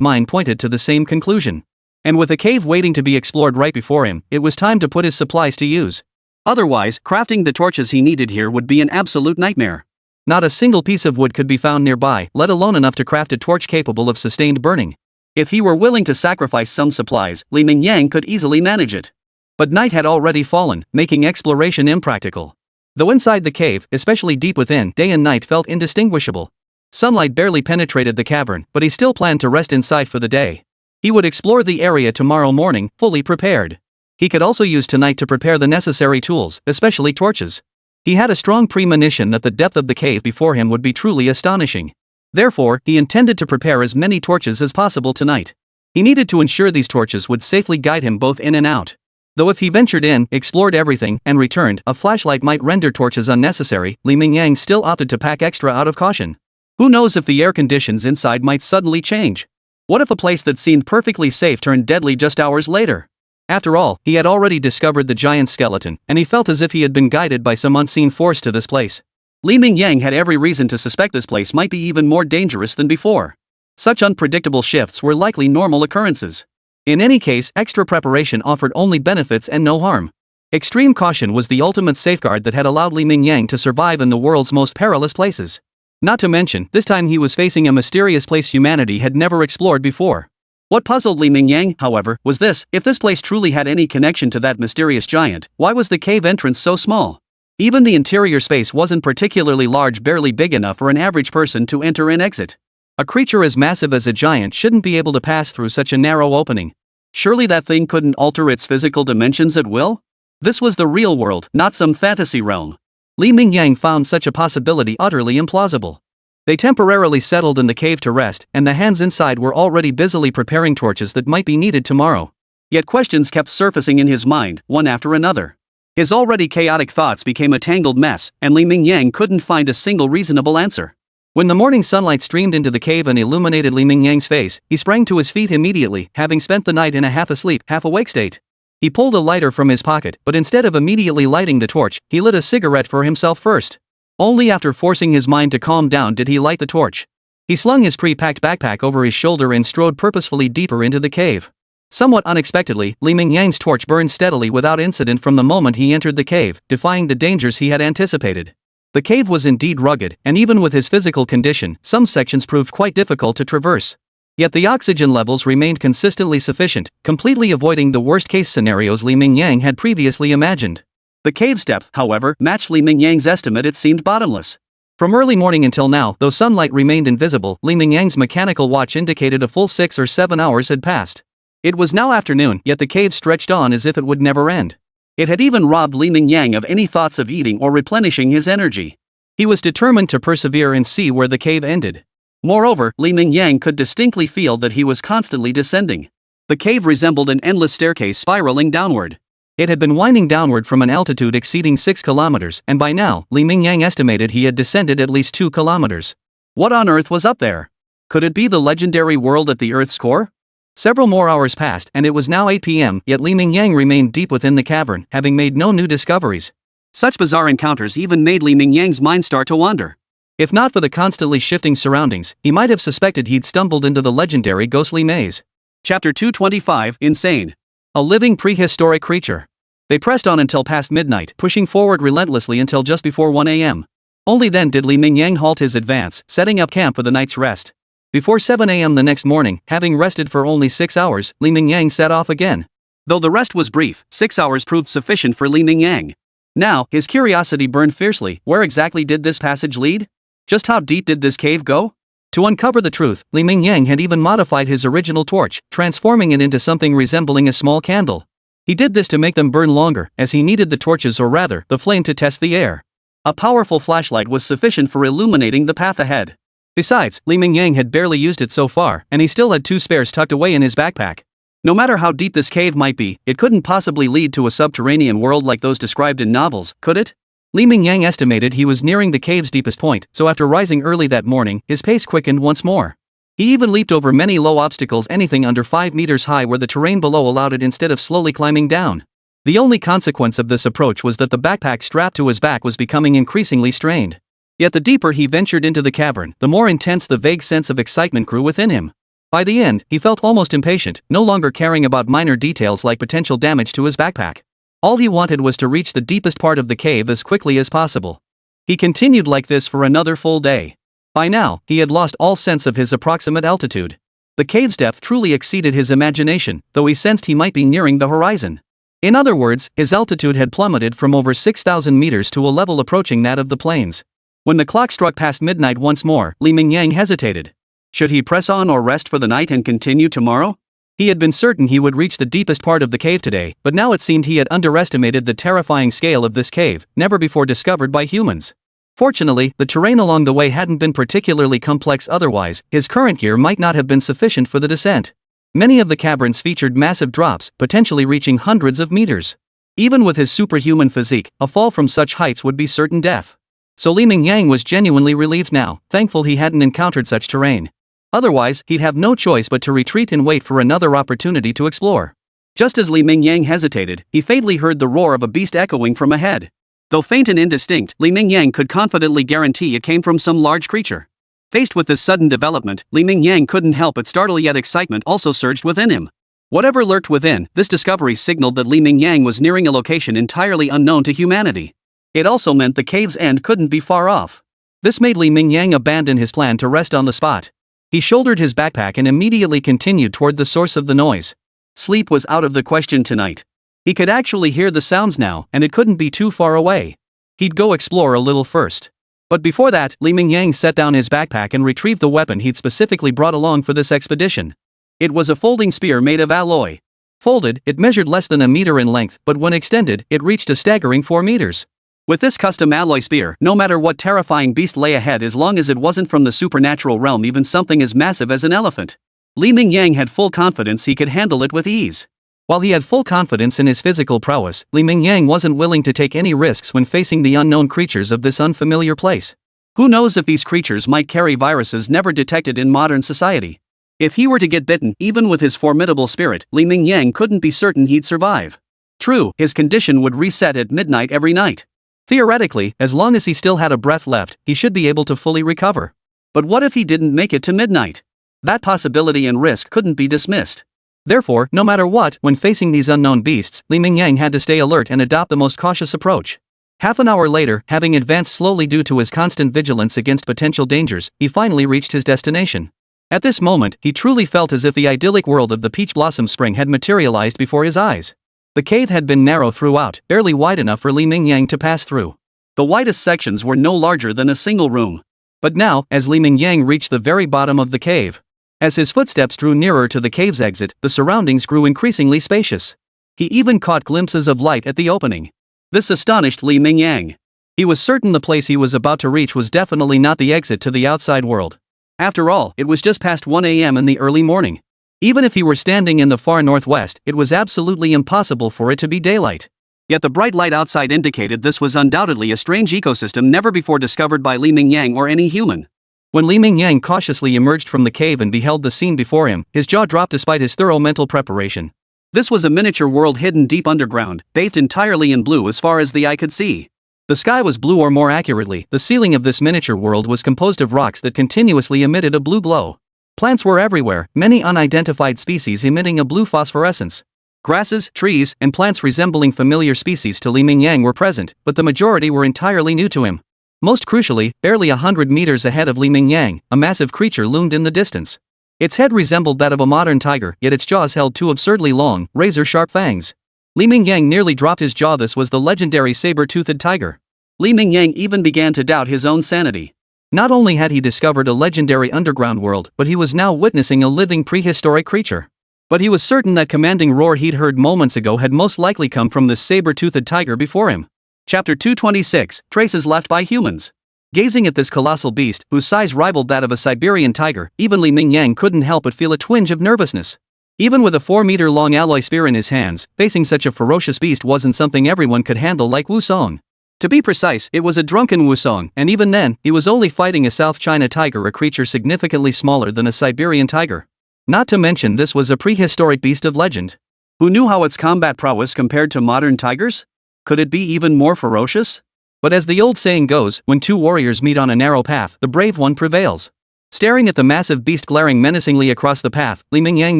mind pointed to the same conclusion. And with a cave waiting to be explored right before him, it was time to put his supplies to use. Otherwise, crafting the torches he needed here would be an absolute nightmare. Not a single piece of wood could be found nearby, let alone enough to craft a torch capable of sustained burning. If he were willing to sacrifice some supplies, Mingyang could easily manage it. But night had already fallen, making exploration impractical. Though inside the cave, especially deep within, day and night felt indistinguishable. Sunlight barely penetrated the cavern, but he still planned to rest inside for the day. He would explore the area tomorrow morning, fully prepared. He could also use tonight to prepare the necessary tools, especially torches. He had a strong premonition that the depth of the cave before him would be truly astonishing. Therefore, he intended to prepare as many torches as possible tonight. He needed to ensure these torches would safely guide him both in and out. Though if he ventured in, explored everything, and returned, a flashlight might render torches unnecessary, Mingyang still opted to pack extra out of caution. Who knows if the air conditions inside might suddenly change? What if a place that seemed perfectly safe turned deadly just hours later? After all, he had already discovered the giant skeleton, and he felt as if he had been guided by some unseen force to this place. Mingyang had every reason to suspect this place might be even more dangerous than before. Such unpredictable shifts were likely normal occurrences. In any case, extra preparation offered only benefits and no harm. Extreme caution was the ultimate safeguard that had allowed Mingyang to survive in the world's most perilous places. Not to mention, this time he was facing a mysterious place humanity had never explored before. What puzzled Mingyang, however, was this: if this place truly had any connection to that mysterious giant, why was the cave entrance so small? Even the interior space wasn't particularly large, barely big enough for an average person to enter and exit. A creature as massive as a giant shouldn't be able to pass through such a narrow opening. Surely that thing couldn't alter its physical dimensions at will? This was the real world, not some fantasy realm. Mingyang found such a possibility utterly implausible. They temporarily settled in the cave to rest, and the hands inside were already busily preparing torches that might be needed tomorrow. Yet questions kept surfacing in his mind, one after another. His already chaotic thoughts became a tangled mess, and Mingyang couldn't find a single reasonable answer. When the morning sunlight streamed into the cave and illuminated Mingyang's face, he sprang to his feet immediately, having spent the night in a half-asleep, half-awake state. He pulled a lighter from his pocket, but instead of immediately lighting the torch, he lit a cigarette for himself first. Only after forcing his mind to calm down did he light the torch. He slung his pre-packed backpack over his shoulder and strode purposefully deeper into the cave. Somewhat unexpectedly, Mingyang's torch burned steadily without incident from the moment he entered the cave, defying the dangers he had anticipated. The cave was indeed rugged, and even with his physical condition, some sections proved quite difficult to traverse. Yet the oxygen levels remained consistently sufficient, completely avoiding the worst-case scenarios Mingyang had previously imagined. The cave's depth, however, matched Mingyang's estimate. It seemed bottomless. From early morning until now, though sunlight remained invisible, Mingyang's mechanical watch indicated a full 6 or 7 hours had passed. It was now afternoon, yet the cave stretched on as if it would never end. It had even robbed Mingyang of any thoughts of eating or replenishing his energy. He was determined to persevere and see where the cave ended. Moreover, Mingyang could distinctly feel that he was constantly descending. The cave resembled an endless staircase spiraling downward. It had been winding downward from an altitude exceeding 6 kilometers, and by now, Mingyang estimated he had descended at least 2 kilometers. What on earth was up there? Could it be the legendary world at the Earth's core? Several more hours passed, and it was now 8 p.m., yet Mingyang remained deep within the cavern, having made no new discoveries. Such bizarre encounters even made Mingyang's mind start to wander. If not for the constantly shifting surroundings, he might have suspected he'd stumbled into the legendary ghostly maze. Chapter 225, Insane. A living prehistoric creature. They pressed on until past midnight, pushing forward relentlessly until just before 1 a.m. Only then did Mingyang halt his advance, setting up camp for the night's rest. Before 7 a.m. the next morning, having rested for only 6 hours, Mingyang set off again. Though the rest was brief, 6 hours proved sufficient for Mingyang. Now, his curiosity burned fiercely. Where exactly did this passage lead? Just how deep did this cave go? To uncover the truth, Mingyang had even modified his original torch, transforming it into something resembling a small candle. He did this to make them burn longer, as he needed the torches, or rather, the flame, to test the air. A powerful flashlight was sufficient for illuminating the path ahead. Besides, Mingyang had barely used it so far, and he still had 2 spares tucked away in his backpack. No matter how deep this cave might be, it couldn't possibly lead to a subterranean world like those described in novels, could it? Mingyang estimated he was nearing the cave's deepest point, so after rising early that morning, his pace quickened once more. He even leaped over many low obstacles, anything under 5 meters high, where the terrain below allowed it, instead of slowly climbing down. The only consequence of this approach was that the backpack strapped to his back was becoming increasingly strained. Yet the deeper he ventured into the cavern, the more intense the vague sense of excitement grew within him. By the end, he felt almost impatient, no longer caring about minor details like potential damage to his backpack. All he wanted was to reach the deepest part of the cave as quickly as possible. He continued like this for another full day. By now, he had lost all sense of his approximate altitude. The cave's depth truly exceeded his imagination, though he sensed he might be nearing the horizon. In other words, his altitude had plummeted from over 6,000 meters to a level approaching that of the plains. When the clock struck past midnight once more, Mingyang hesitated. Should he press on or rest for the night and continue tomorrow? He had been certain he would reach the deepest part of the cave today, but now it seemed he had underestimated the terrifying scale of this cave, never before discovered by humans. Fortunately, the terrain along the way hadn't been particularly complex, otherwise, his current gear might not have been sufficient for the descent. Many of the caverns featured massive drops, potentially reaching hundreds of meters. Even with his superhuman physique, a fall from such heights would be certain death. So Mingyang was genuinely relieved now, thankful he hadn't encountered such terrain. Otherwise, he'd have no choice but to retreat and wait for another opportunity to explore. Just as Mingyang hesitated, he faintly heard the roar of a beast echoing from ahead. Though faint and indistinct, Mingyang could confidently guarantee it came from some large creature. Faced with this sudden development, Mingyang couldn't help but startle, yet excitement also surged within him. Whatever lurked within, this discovery signaled that Mingyang was nearing a location entirely unknown to humanity. It also meant the cave's end couldn't be far off. This made Mingyang abandon his plan to rest on the spot. He shouldered his backpack and immediately continued toward the source of the noise. Sleep was out of the question tonight. He could actually hear the sounds now, and it couldn't be too far away. He'd go explore a little first. But before that, Mingyang set down his backpack and retrieved the weapon he'd specifically brought along for this expedition. It was a folding spear made of alloy. Folded, it measured less than a meter in length, but when extended, it reached a staggering 4 meters. With this custom alloy spear, no matter what terrifying beast lay ahead, as long as it wasn't from the supernatural realm, even something as massive as an elephant, Mingyang had full confidence he could handle it with ease. While he had full confidence in his physical prowess, Mingyang wasn't willing to take any risks when facing the unknown creatures of this unfamiliar place. Who knows if these creatures might carry viruses never detected in modern society? If he were to get bitten, even with his formidable spirit, Mingyang couldn't be certain he'd survive. True, his condition would reset at midnight every night. Theoretically, as long as he still had a breath left, he should be able to fully recover. But what if he didn't make it to midnight? That possibility and risk couldn't be dismissed. Therefore, no matter what, when facing these unknown beasts, Mingyang had to stay alert and adopt the most cautious approach. Half an hour later, having advanced slowly due to his constant vigilance against potential dangers, he finally reached his destination. At this moment, he truly felt as if the idyllic world of the peach blossom spring had materialized before his eyes. The cave had been narrow throughout, barely wide enough for Mingyang to pass through. The widest sections were no larger than a single room. But now, as Mingyang reached the very bottom of the cave, as his footsteps drew nearer to the cave's exit, the surroundings grew increasingly spacious. He even caught glimpses of light at the opening. This astonished Mingyang. He was certain the place he was about to reach was definitely not the exit to the outside world. After all, it was just past 1 a.m. in the early morning. Even if he were standing in the far northwest, it was absolutely impossible for it to be daylight. Yet the bright light outside indicated this was undoubtedly a strange ecosystem never before discovered by Li Mingyang or any human. When Li Mingyang cautiously emerged from the cave and beheld the scene before him, his jaw dropped despite his thorough mental preparation. This was a miniature world hidden deep underground, bathed entirely in blue as far as the eye could see. The sky was blue, or more accurately, the ceiling of this miniature world was composed of rocks that continuously emitted a blue glow. Plants were everywhere, many unidentified species emitting a blue phosphorescence. Grasses, trees, and plants resembling familiar species to Li Mingyang were present, but the majority were entirely new to him. Most crucially, barely 100 meters ahead of Li Mingyang, a massive creature loomed in the distance. Its head resembled that of a modern tiger, yet its jaws held two absurdly long, razor-sharp fangs. Li Mingyang nearly dropped his jaw. This was the legendary saber-toothed tiger. Li Mingyang even began to doubt his own sanity. Not only had he discovered a legendary underground world, but he was now witnessing a living prehistoric creature. But he was certain that commanding roar he'd heard moments ago had most likely come from this saber-toothed tiger before him. Chapter 226, Traces Left by Humans. Gazing at this colossal beast, whose size rivaled that of a Siberian tiger, even Li Mingyang couldn't help but feel a twinge of nervousness. Even with a 4-meter-long alloy spear in his hands, facing such a ferocious beast wasn't something everyone could handle like Wu Song. To be precise, it was a drunken Wu Song, and even then, he was only fighting a South China tiger, a creature significantly smaller than a Siberian tiger. Not to mention this was a prehistoric beast of legend. Who knew how its combat prowess compared to modern tigers? Could it be even more ferocious? But as the old saying goes, when two warriors meet on a narrow path, the brave one prevails. Staring at the massive beast glaring menacingly across the path, Li Mingyang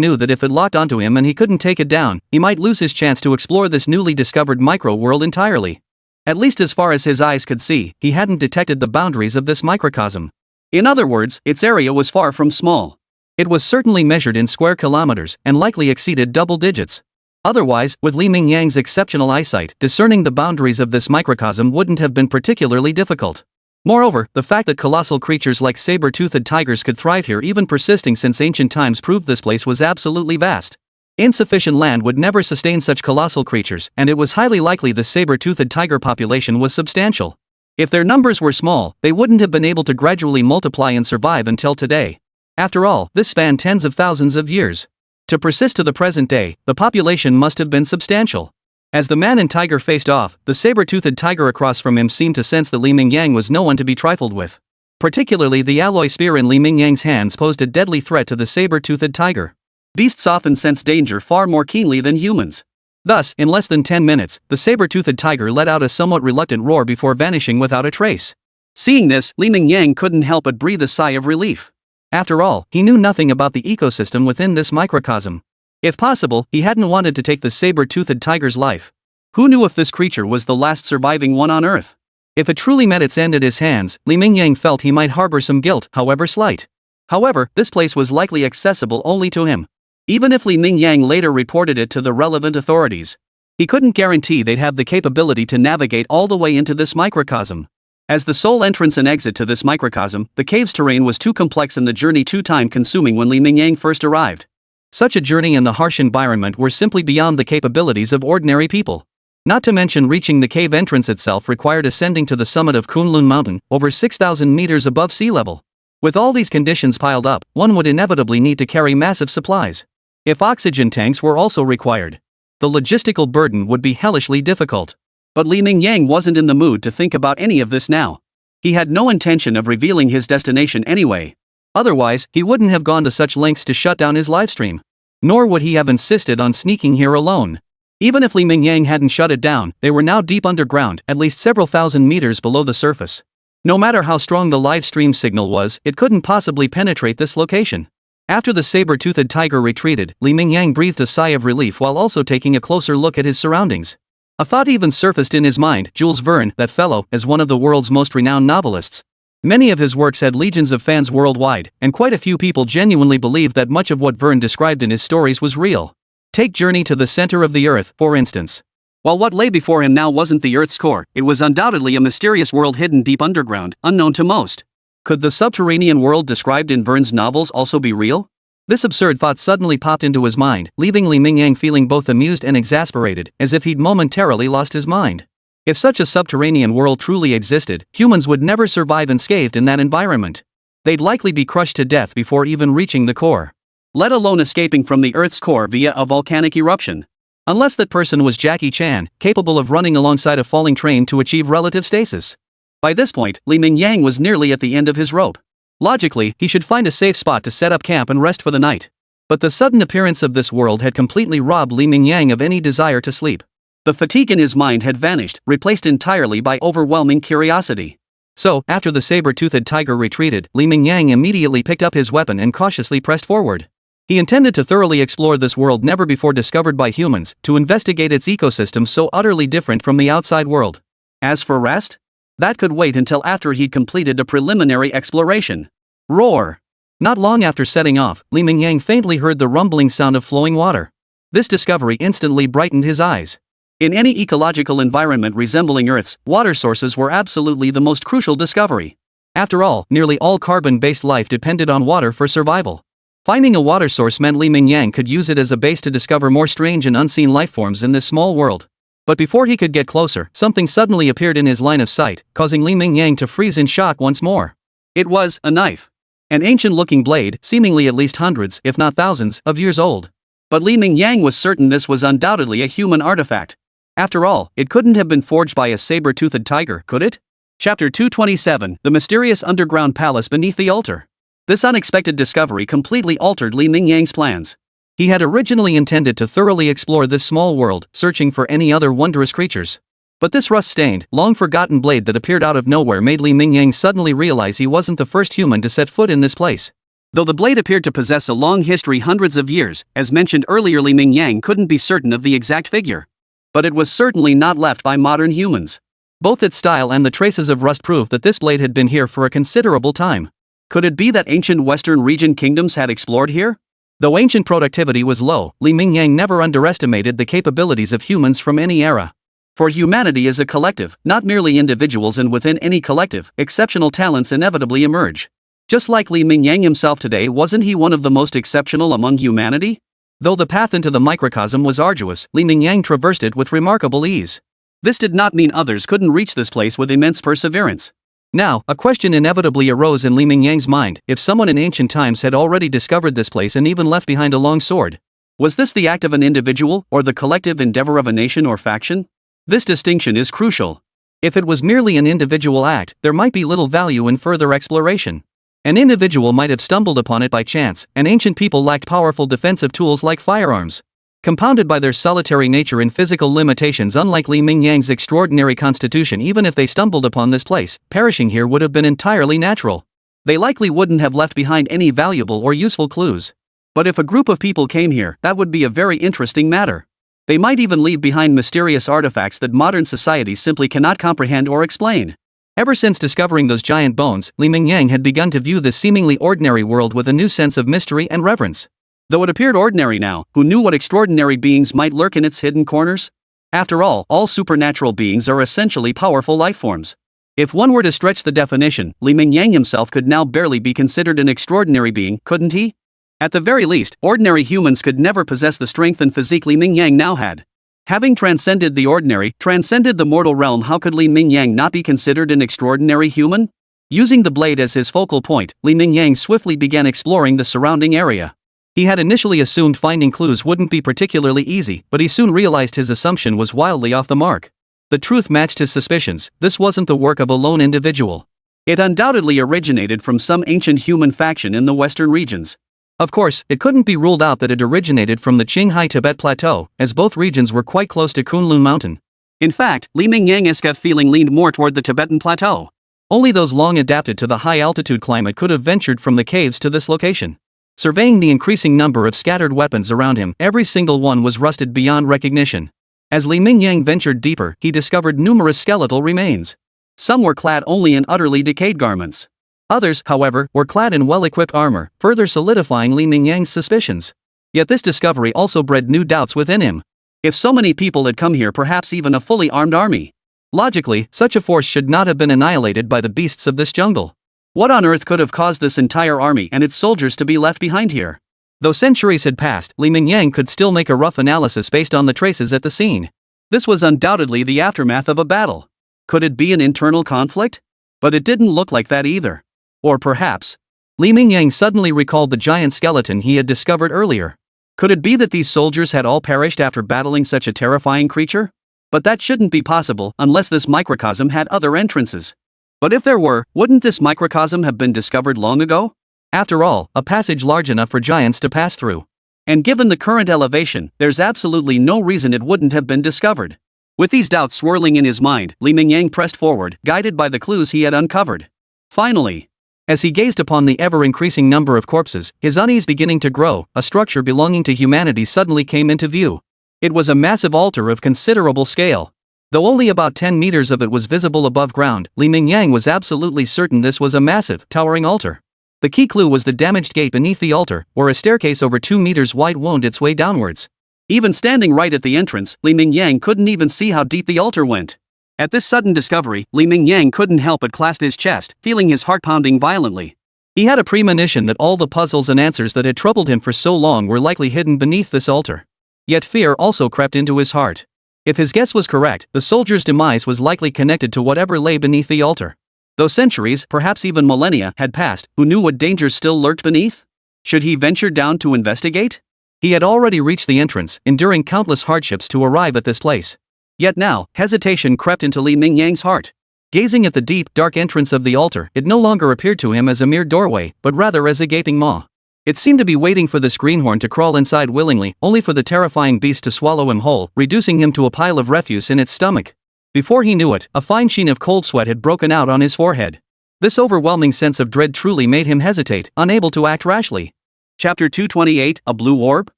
knew that if it locked onto him and he couldn't take it down, he might lose his chance to explore this newly discovered micro-world entirely. At least as far as his eyes could see, he hadn't detected the boundaries of this microcosm. In other words, its area was far from small. It was certainly measured in square kilometers, and likely exceeded double digits. Otherwise, with Li Mingyang's exceptional eyesight, discerning the boundaries of this microcosm wouldn't have been particularly difficult. Moreover, the fact that colossal creatures like saber-toothed tigers could thrive here, even persisting since ancient times, proved this place was absolutely vast. Insufficient land would never sustain such colossal creatures, and it was highly likely the saber-toothed tiger population was substantial. If their numbers were small, they wouldn't have been able to gradually multiply and survive until today. After all, this spanned tens of thousands of years. To persist to the present day, the population must have been substantial. As the man and tiger faced off, the saber-toothed tiger across from him seemed to sense that Li Mingyang was no one to be trifled with. Particularly the alloy spear in Li Mingyang's hands posed a deadly threat to the saber-toothed tiger. Beasts often sense danger far more keenly than humans. Thus, in less than 10 minutes, the saber-toothed tiger let out a somewhat reluctant roar before vanishing without a trace. Seeing this, Li Mingyang couldn't help but breathe a sigh of relief. After all, he knew nothing about the ecosystem within this microcosm. If possible, he hadn't wanted to take the saber-toothed tiger's life. Who knew if this creature was the last surviving one on Earth? If it truly met its end at his hands, Li Mingyang felt he might harbor some guilt, however slight. However, this place was likely accessible only to him. Even if Li Mingyang later reported it to the relevant authorities, he couldn't guarantee they'd have the capability to navigate all the way into this microcosm. As the sole entrance and exit to this microcosm, the cave's terrain was too complex and the journey too time-consuming when Li Mingyang first arrived. Such a journey and the harsh environment were simply beyond the capabilities of ordinary people. Not to mention reaching the cave entrance itself required ascending to the summit of Kunlun Mountain, over 6,000 meters above sea level. With all these conditions piled up, one would inevitably need to carry massive supplies. If oxygen tanks were also required, the logistical burden would be hellishly difficult. But Li Mingyang wasn't in the mood to think about any of this now. He had no intention of revealing his destination anyway. Otherwise, he wouldn't have gone to such lengths to shut down his livestream. Nor would he have insisted on sneaking here alone. Even if Li Mingyang hadn't shut it down, they were now deep underground, at least several thousand meters below the surface. No matter how strong the live stream signal was, it couldn't possibly penetrate this location. After the saber-toothed tiger retreated, Li Mingyang breathed a sigh of relief while also taking a closer look at his surroundings. A thought even surfaced in his mind: Jules Verne, that fellow, as one of the world's most renowned novelists. Many of his works had legions of fans worldwide, and quite a few people genuinely believed that much of what Verne described in his stories was real. Take Journey to the Center of the Earth, for instance. While what lay before him now wasn't the Earth's core, it was undoubtedly a mysterious world hidden deep underground, unknown to most. Could the subterranean world described in Verne's novels also be real? This absurd thought suddenly popped into his mind, leaving Li Mingyang feeling both amused and exasperated, as if he'd momentarily lost his mind. If such a subterranean world truly existed, humans would never survive unscathed in that environment. They'd likely be crushed to death before even reaching the core. let alone escaping from the Earth's core via a volcanic eruption. Unless that person was Jackie Chan, capable of running alongside a falling train to achieve relative stasis. By this point, Mingyang was nearly at the end of his rope. Logically, he should find a safe spot to set up camp and rest for the night. But the sudden appearance of this world had completely robbed Mingyang of any desire to sleep. The fatigue in his mind had vanished, replaced entirely by overwhelming curiosity. So, after the saber-toothed tiger retreated, Mingyang immediately picked up his weapon and cautiously pressed forward. He intended to thoroughly explore this world never before discovered by humans, to investigate its ecosystem so utterly different from the outside world. As for rest? That could wait until after he'd completed a preliminary exploration. Roar! Not long after setting off, Mingyang faintly heard the rumbling sound of flowing water. This discovery instantly brightened his eyes. In any ecological environment resembling Earth's, water sources were absolutely the most crucial discovery. After all, nearly all carbon-based life depended on water for survival. Finding a water source meant Mingyang could use it as a base to discover more strange and unseen lifeforms in this small world. But before he could get closer, something suddenly appeared in his line of sight, causing Mingyang to freeze in shock once more. It was a knife. An ancient-looking blade, seemingly at least hundreds, if not thousands, of years old. But Mingyang was certain this was undoubtedly a human artifact. After all, it couldn't have been forged by a saber-toothed tiger, could it? Chapter 227, The Mysterious Underground Palace Beneath the Altar. This unexpected discovery completely altered Mingyang's plans. He had originally intended to thoroughly explore this small world, searching for any other wondrous creatures. But this rust-stained, long-forgotten blade that appeared out of nowhere made Mingyang suddenly realize he wasn't the first human to set foot in this place. Though the blade appeared to possess a long history hundreds of years, as mentioned earlier, Mingyang couldn't be certain of the exact figure. But it was certainly not left by modern humans. Both its style and the traces of rust proved that this blade had been here for a considerable time. Could it be that ancient Western region kingdoms had explored here? Though ancient productivity was low, Mingyang never underestimated the capabilities of humans from any era. For humanity is a collective, not merely individuals, and within any collective, exceptional talents inevitably emerge. Just like Mingyang himself today, wasn't he one of the most exceptional among humanity? Though the path into the microcosm was arduous, Mingyang traversed it with remarkable ease. This did not mean others couldn't reach this place with immense perseverance. Now, a question inevitably arose in Mingyang's mind: if someone in ancient times had already discovered this place and even left behind a long sword, was this the act of an individual, or the collective endeavor of a nation or faction? This distinction is crucial. If it was merely an individual act, there might be little value in further exploration. An individual might have stumbled upon it by chance, and ancient people lacked powerful defensive tools like firearms. Compounded by their solitary nature and physical limitations, unlike Mingyang's extraordinary constitution, even if they stumbled upon this place, perishing here would have been entirely natural. They likely wouldn't have left behind any valuable or useful clues. But if a group of people came here, that would be a very interesting matter. They might even leave behind mysterious artifacts that modern society simply cannot comprehend or explain. Ever since discovering those giant bones, Mingyang had begun to view this seemingly ordinary world with a new sense of mystery and reverence. Though it appeared ordinary now, who knew what extraordinary beings might lurk in its hidden corners? After all supernatural beings are essentially powerful lifeforms. If one were to stretch the definition, Mingyang himself could now barely be considered an extraordinary being, couldn't he? At the very least, ordinary humans could never possess the strength and physique Mingyang now had. Having transcended the ordinary, transcended the mortal realm, how could Mingyang not be considered an extraordinary human? Using the blade as his focal point, Mingyang swiftly began exploring the surrounding area. He had initially assumed finding clues wouldn't be particularly easy, but he soon realized his assumption was wildly off the mark. The truth matched his suspicions: this wasn't the work of a lone individual. It undoubtedly originated from some ancient human faction in the western regions. Of course, it couldn't be ruled out that it originated from the Qinghai Tibet Plateau, as both regions were quite close to Kunlun Mountain. In fact, Mingyang's gut feeling leaned more toward the Tibetan Plateau. Only those long adapted to the high-altitude climate could have ventured from the caves to this location. Surveying the increasing number of scattered weapons around him, every single one was rusted beyond recognition. As Mingyang ventured deeper, he discovered numerous skeletal remains. Some were clad only in utterly decayed garments. Others, however, were clad in well-equipped armor, further solidifying Mingyang's suspicions. Yet this discovery also bred new doubts within him. If so many people had come here, perhaps even a fully armed army. Logically, such a force should not have been annihilated by the beasts of this jungle. What on earth could have caused this entire army and its soldiers to be left behind here? Though centuries had passed, Mingyang could still make a rough analysis based on the traces at the scene. This was undoubtedly the aftermath of a battle. Could it be an internal conflict? But it didn't look like that either. Or perhaps, Li Mingyang suddenly recalled the giant skeleton he had discovered earlier. Could it be that these soldiers had all perished after battling such a terrifying creature? But that shouldn't be possible unless this microcosm had other entrances. But if there were, wouldn't this microcosm have been discovered long ago? After all, a passage large enough for giants to pass through. And given the current elevation, there's absolutely no reason it wouldn't have been discovered. With these doubts swirling in his mind, Li Mingyang pressed forward, guided by the clues he had uncovered. Finally, as he gazed upon the ever-increasing number of corpses, his unease beginning to grow, a structure belonging to humanity suddenly came into view. It was a massive altar of considerable scale. Though only about 10 meters of it was visible above ground, Li Mingyang was absolutely certain this was a massive, towering altar. The key clue was the damaged gate beneath the altar, where a staircase over 2 meters wide wound its way downwards. Even standing right at the entrance, Li Mingyang couldn't even see how deep the altar went. At this sudden discovery, Li Mingyang couldn't help but clasp his chest, feeling his heart pounding violently. He had a premonition that all the puzzles and answers that had troubled him for so long were likely hidden beneath this altar. Yet fear also crept into his heart. If his guess was correct, the soldier's demise was likely connected to whatever lay beneath the altar. Though centuries, perhaps even millennia, had passed, who knew what dangers still lurked beneath? Should he venture down to investigate? He had already reached the entrance, enduring countless hardships to arrive at this place. Yet now, hesitation crept into Li Mingyang's heart. Gazing at the deep, dark entrance of the altar, it no longer appeared to him as a mere doorway, but rather as a gaping maw. It seemed to be waiting for this greenhorn to crawl inside willingly, only for the terrifying beast to swallow him whole, reducing him to a pile of refuse in its stomach. Before he knew it, a fine sheen of cold sweat had broken out on his forehead. This overwhelming sense of dread truly made him hesitate, unable to act rashly. Chapter 228, A Blue Orb?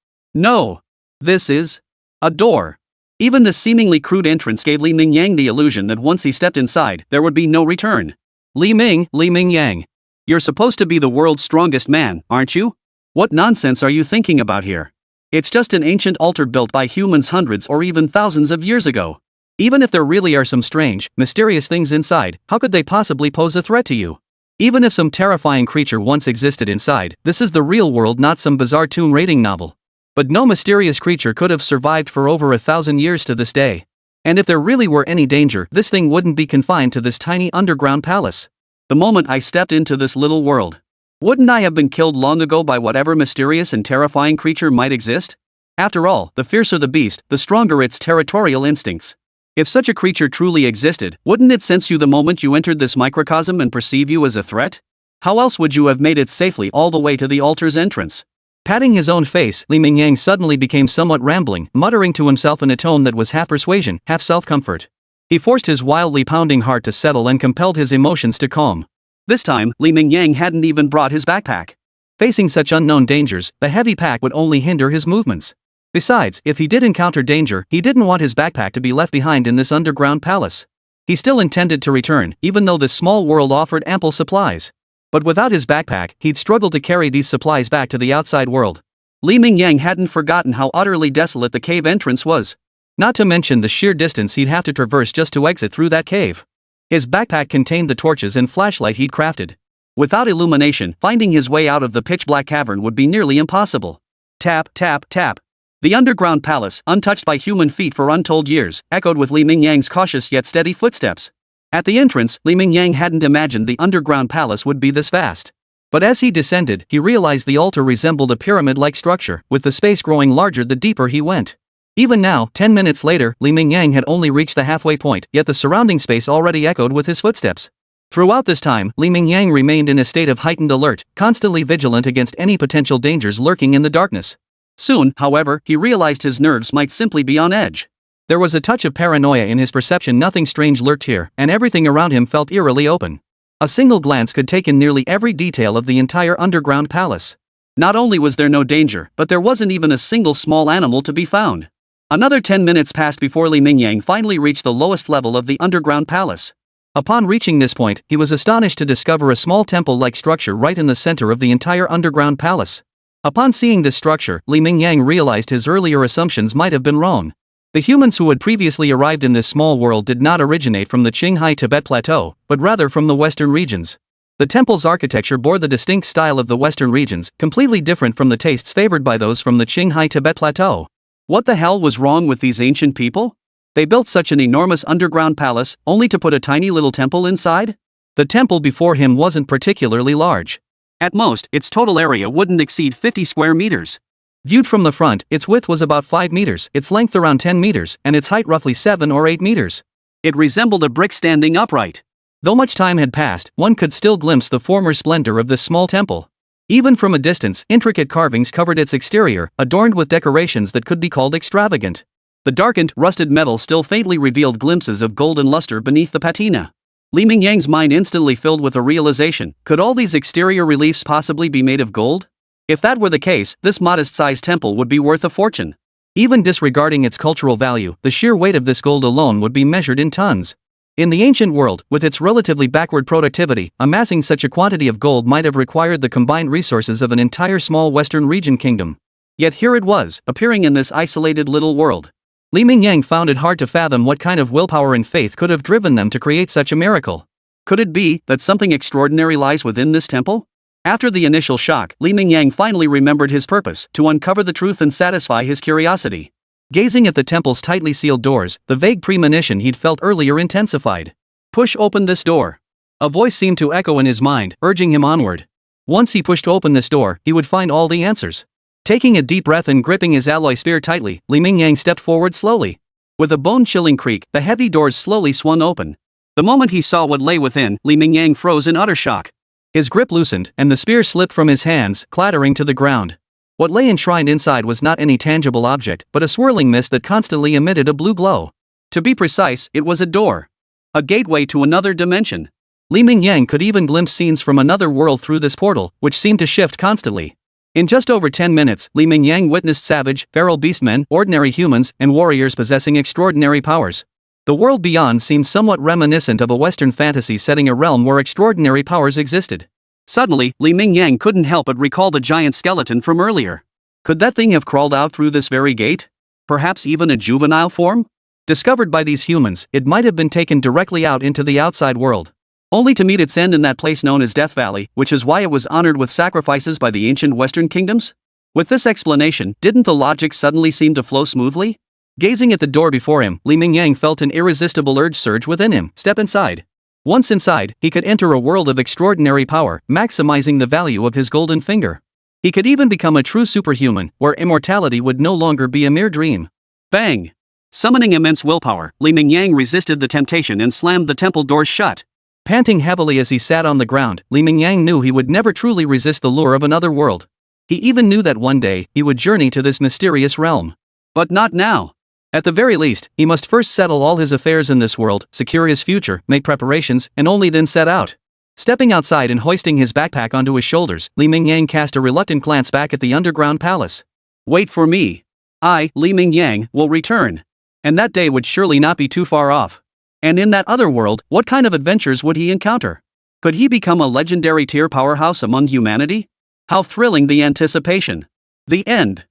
No. This is a door. Even the seemingly crude entrance gave Li Mingyang the illusion that once he stepped inside, there would be no return. Li Mingyang. You're supposed to be the world's strongest man, aren't you? What nonsense are you thinking about here? It's just an ancient altar built by humans hundreds or even thousands of years ago. Even if there really are some strange, mysterious things inside, how could they possibly pose a threat to you? Even if some terrifying creature once existed inside, this is the real world, not some bizarre tomb raiding novel. But no mysterious creature could have survived for over 1,000 years to this day. And if there really were any danger, this thing wouldn't be confined to this tiny underground palace. The moment I stepped into this little world, wouldn't I have been killed long ago by whatever mysterious and terrifying creature might exist? After all, the fiercer the beast, the stronger its territorial instincts. If such a creature truly existed, wouldn't it sense you the moment you entered this microcosm and perceive you as a threat? How else would you have made it safely all the way to the altar's entrance? Patting his own face, Li Mingyang suddenly became somewhat rambling, muttering to himself in a tone that was half persuasion, half self-comfort. He forced his wildly pounding heart to settle and compelled his emotions to calm. This time, Li Mingyang hadn't even brought his backpack. Facing such unknown dangers, the heavy pack would only hinder his movements. Besides, if he did encounter danger, he didn't want his backpack to be left behind in this underground palace. He still intended to return, even though this small world offered ample supplies. But without his backpack, he'd struggle to carry these supplies back to the outside world. Li Mingyang hadn't forgotten how utterly desolate the cave entrance was. Not to mention the sheer distance he'd have to traverse just to exit through that cave. His backpack contained the torches and flashlight he'd crafted. Without illumination, finding his way out of the pitch-black cavern would be nearly impossible. Tap, tap, tap. The underground palace, untouched by human feet for untold years, echoed with Li Mingyang's cautious yet steady footsteps. At the entrance, Li Mingyang hadn't imagined the underground palace would be this vast. But as he descended, he realized the altar resembled a pyramid-like structure, with the space growing larger the deeper he went. Even now, 10 minutes later, Li Mingyang had only reached the halfway point, yet the surrounding space already echoed with his footsteps. Throughout this time, Li Mingyang remained in a state of heightened alert, constantly vigilant against any potential dangers lurking in the darkness. Soon, however, he realized his nerves might simply be on edge. There was a touch of paranoia in his perception. Nothing strange lurked here, and everything around him felt eerily open. A single glance could take in nearly every detail of the entire underground palace. Not only was there no danger, but there wasn't even a single small animal to be found. Another 10 minutes passed before Li Mingyang finally reached the lowest level of the underground palace. Upon reaching this point, he was astonished to discover a small temple-like structure right in the center of the entire underground palace. Upon seeing this structure, Li Mingyang realized his earlier assumptions might have been wrong. The humans who had previously arrived in this small world did not originate from the Qinghai Tibet Plateau, but rather from the western regions. The temple's architecture bore the distinct style of the western regions, completely different from the tastes favored by those from the Qinghai Tibet Plateau. What the hell was wrong with these ancient people? They built such an enormous underground palace, only to put a tiny little temple inside? The temple before him wasn't particularly large. At most, its total area wouldn't exceed 50 square meters. Viewed from the front, its width was about 5 meters, its length around 10 meters, and its height roughly 7 or 8 meters. It resembled a brick standing upright. Though much time had passed, one could still glimpse the former splendor of this small temple. Even from a distance, intricate carvings covered its exterior, adorned with decorations that could be called extravagant. The darkened, rusted metal still faintly revealed glimpses of golden luster beneath the patina. Li Mingyang's mind instantly filled with a realization: could all these exterior reliefs possibly be made of gold? If that were the case, this modest-sized temple would be worth a fortune. Even disregarding its cultural value, the sheer weight of this gold alone would be measured in tons. In the ancient world, with its relatively backward productivity, amassing such a quantity of gold might have required the combined resources of an entire small western region kingdom. Yet here it was, appearing in this isolated little world. Li Mingyang found it hard to fathom what kind of willpower and faith could have driven them to create such a miracle. Could it be that something extraordinary lies within this temple? After the initial shock, Li Mingyang finally remembered his purpose: to uncover the truth and satisfy his curiosity. Gazing at the temple's tightly sealed doors, the vague premonition he'd felt earlier intensified. Push open this door. A voice seemed to echo in his mind, urging him onward. Once he pushed open this door, he would find all the answers. Taking a deep breath and gripping his alloy spear tightly, Li Mingyang stepped forward slowly. With a bone-chilling creak, the heavy doors slowly swung open. The moment he saw what lay within, Li Mingyang froze in utter shock. His grip loosened, and the spear slipped from his hands, clattering to the ground. What lay enshrined inside was not any tangible object, but a swirling mist that constantly emitted a blue glow. To be precise, it was a door. A gateway to another dimension. Li Mingyang could even glimpse scenes from another world through this portal, which seemed to shift constantly. In just over 10 minutes, Li Mingyang witnessed savage, feral beastmen, ordinary humans, and warriors possessing extraordinary powers. The world beyond seemed somewhat reminiscent of a Western fantasy setting, a realm where extraordinary powers existed. Suddenly, Li Mingyang couldn't help but recall the giant skeleton from earlier. Could that thing have crawled out through this very gate? Perhaps even a juvenile form? Discovered by these humans, it might have been taken directly out into the outside world, only to meet its end in that place known as Death Valley, which is why it was honored with sacrifices by the ancient Western kingdoms? With this explanation, didn't the logic suddenly seem to flow smoothly? Gazing at the door before him, Li Mingyang felt an irresistible urge surge within him: step inside. Once inside, he could enter a world of extraordinary power, maximizing the value of his golden finger. He could even become a true superhuman, where immortality would no longer be a mere dream. Bang! Summoning immense willpower, Li Mingyang resisted the temptation and slammed the temple doors shut. Panting heavily as he sat on the ground, Li Mingyang knew he would never truly resist the lure of another world. He even knew that one day, he would journey to this mysterious realm. But not now. At the very least, he must first settle all his affairs in this world, secure his future, make preparations, and only then set out. Stepping outside and hoisting his backpack onto his shoulders, Li Mingyang cast a reluctant glance back at the underground palace. Wait for me. I, Li Mingyang, will return. And that day would surely not be too far off. And in that other world, what kind of adventures would he encounter? Could he become a legendary tier powerhouse among humanity? How thrilling the anticipation. The end.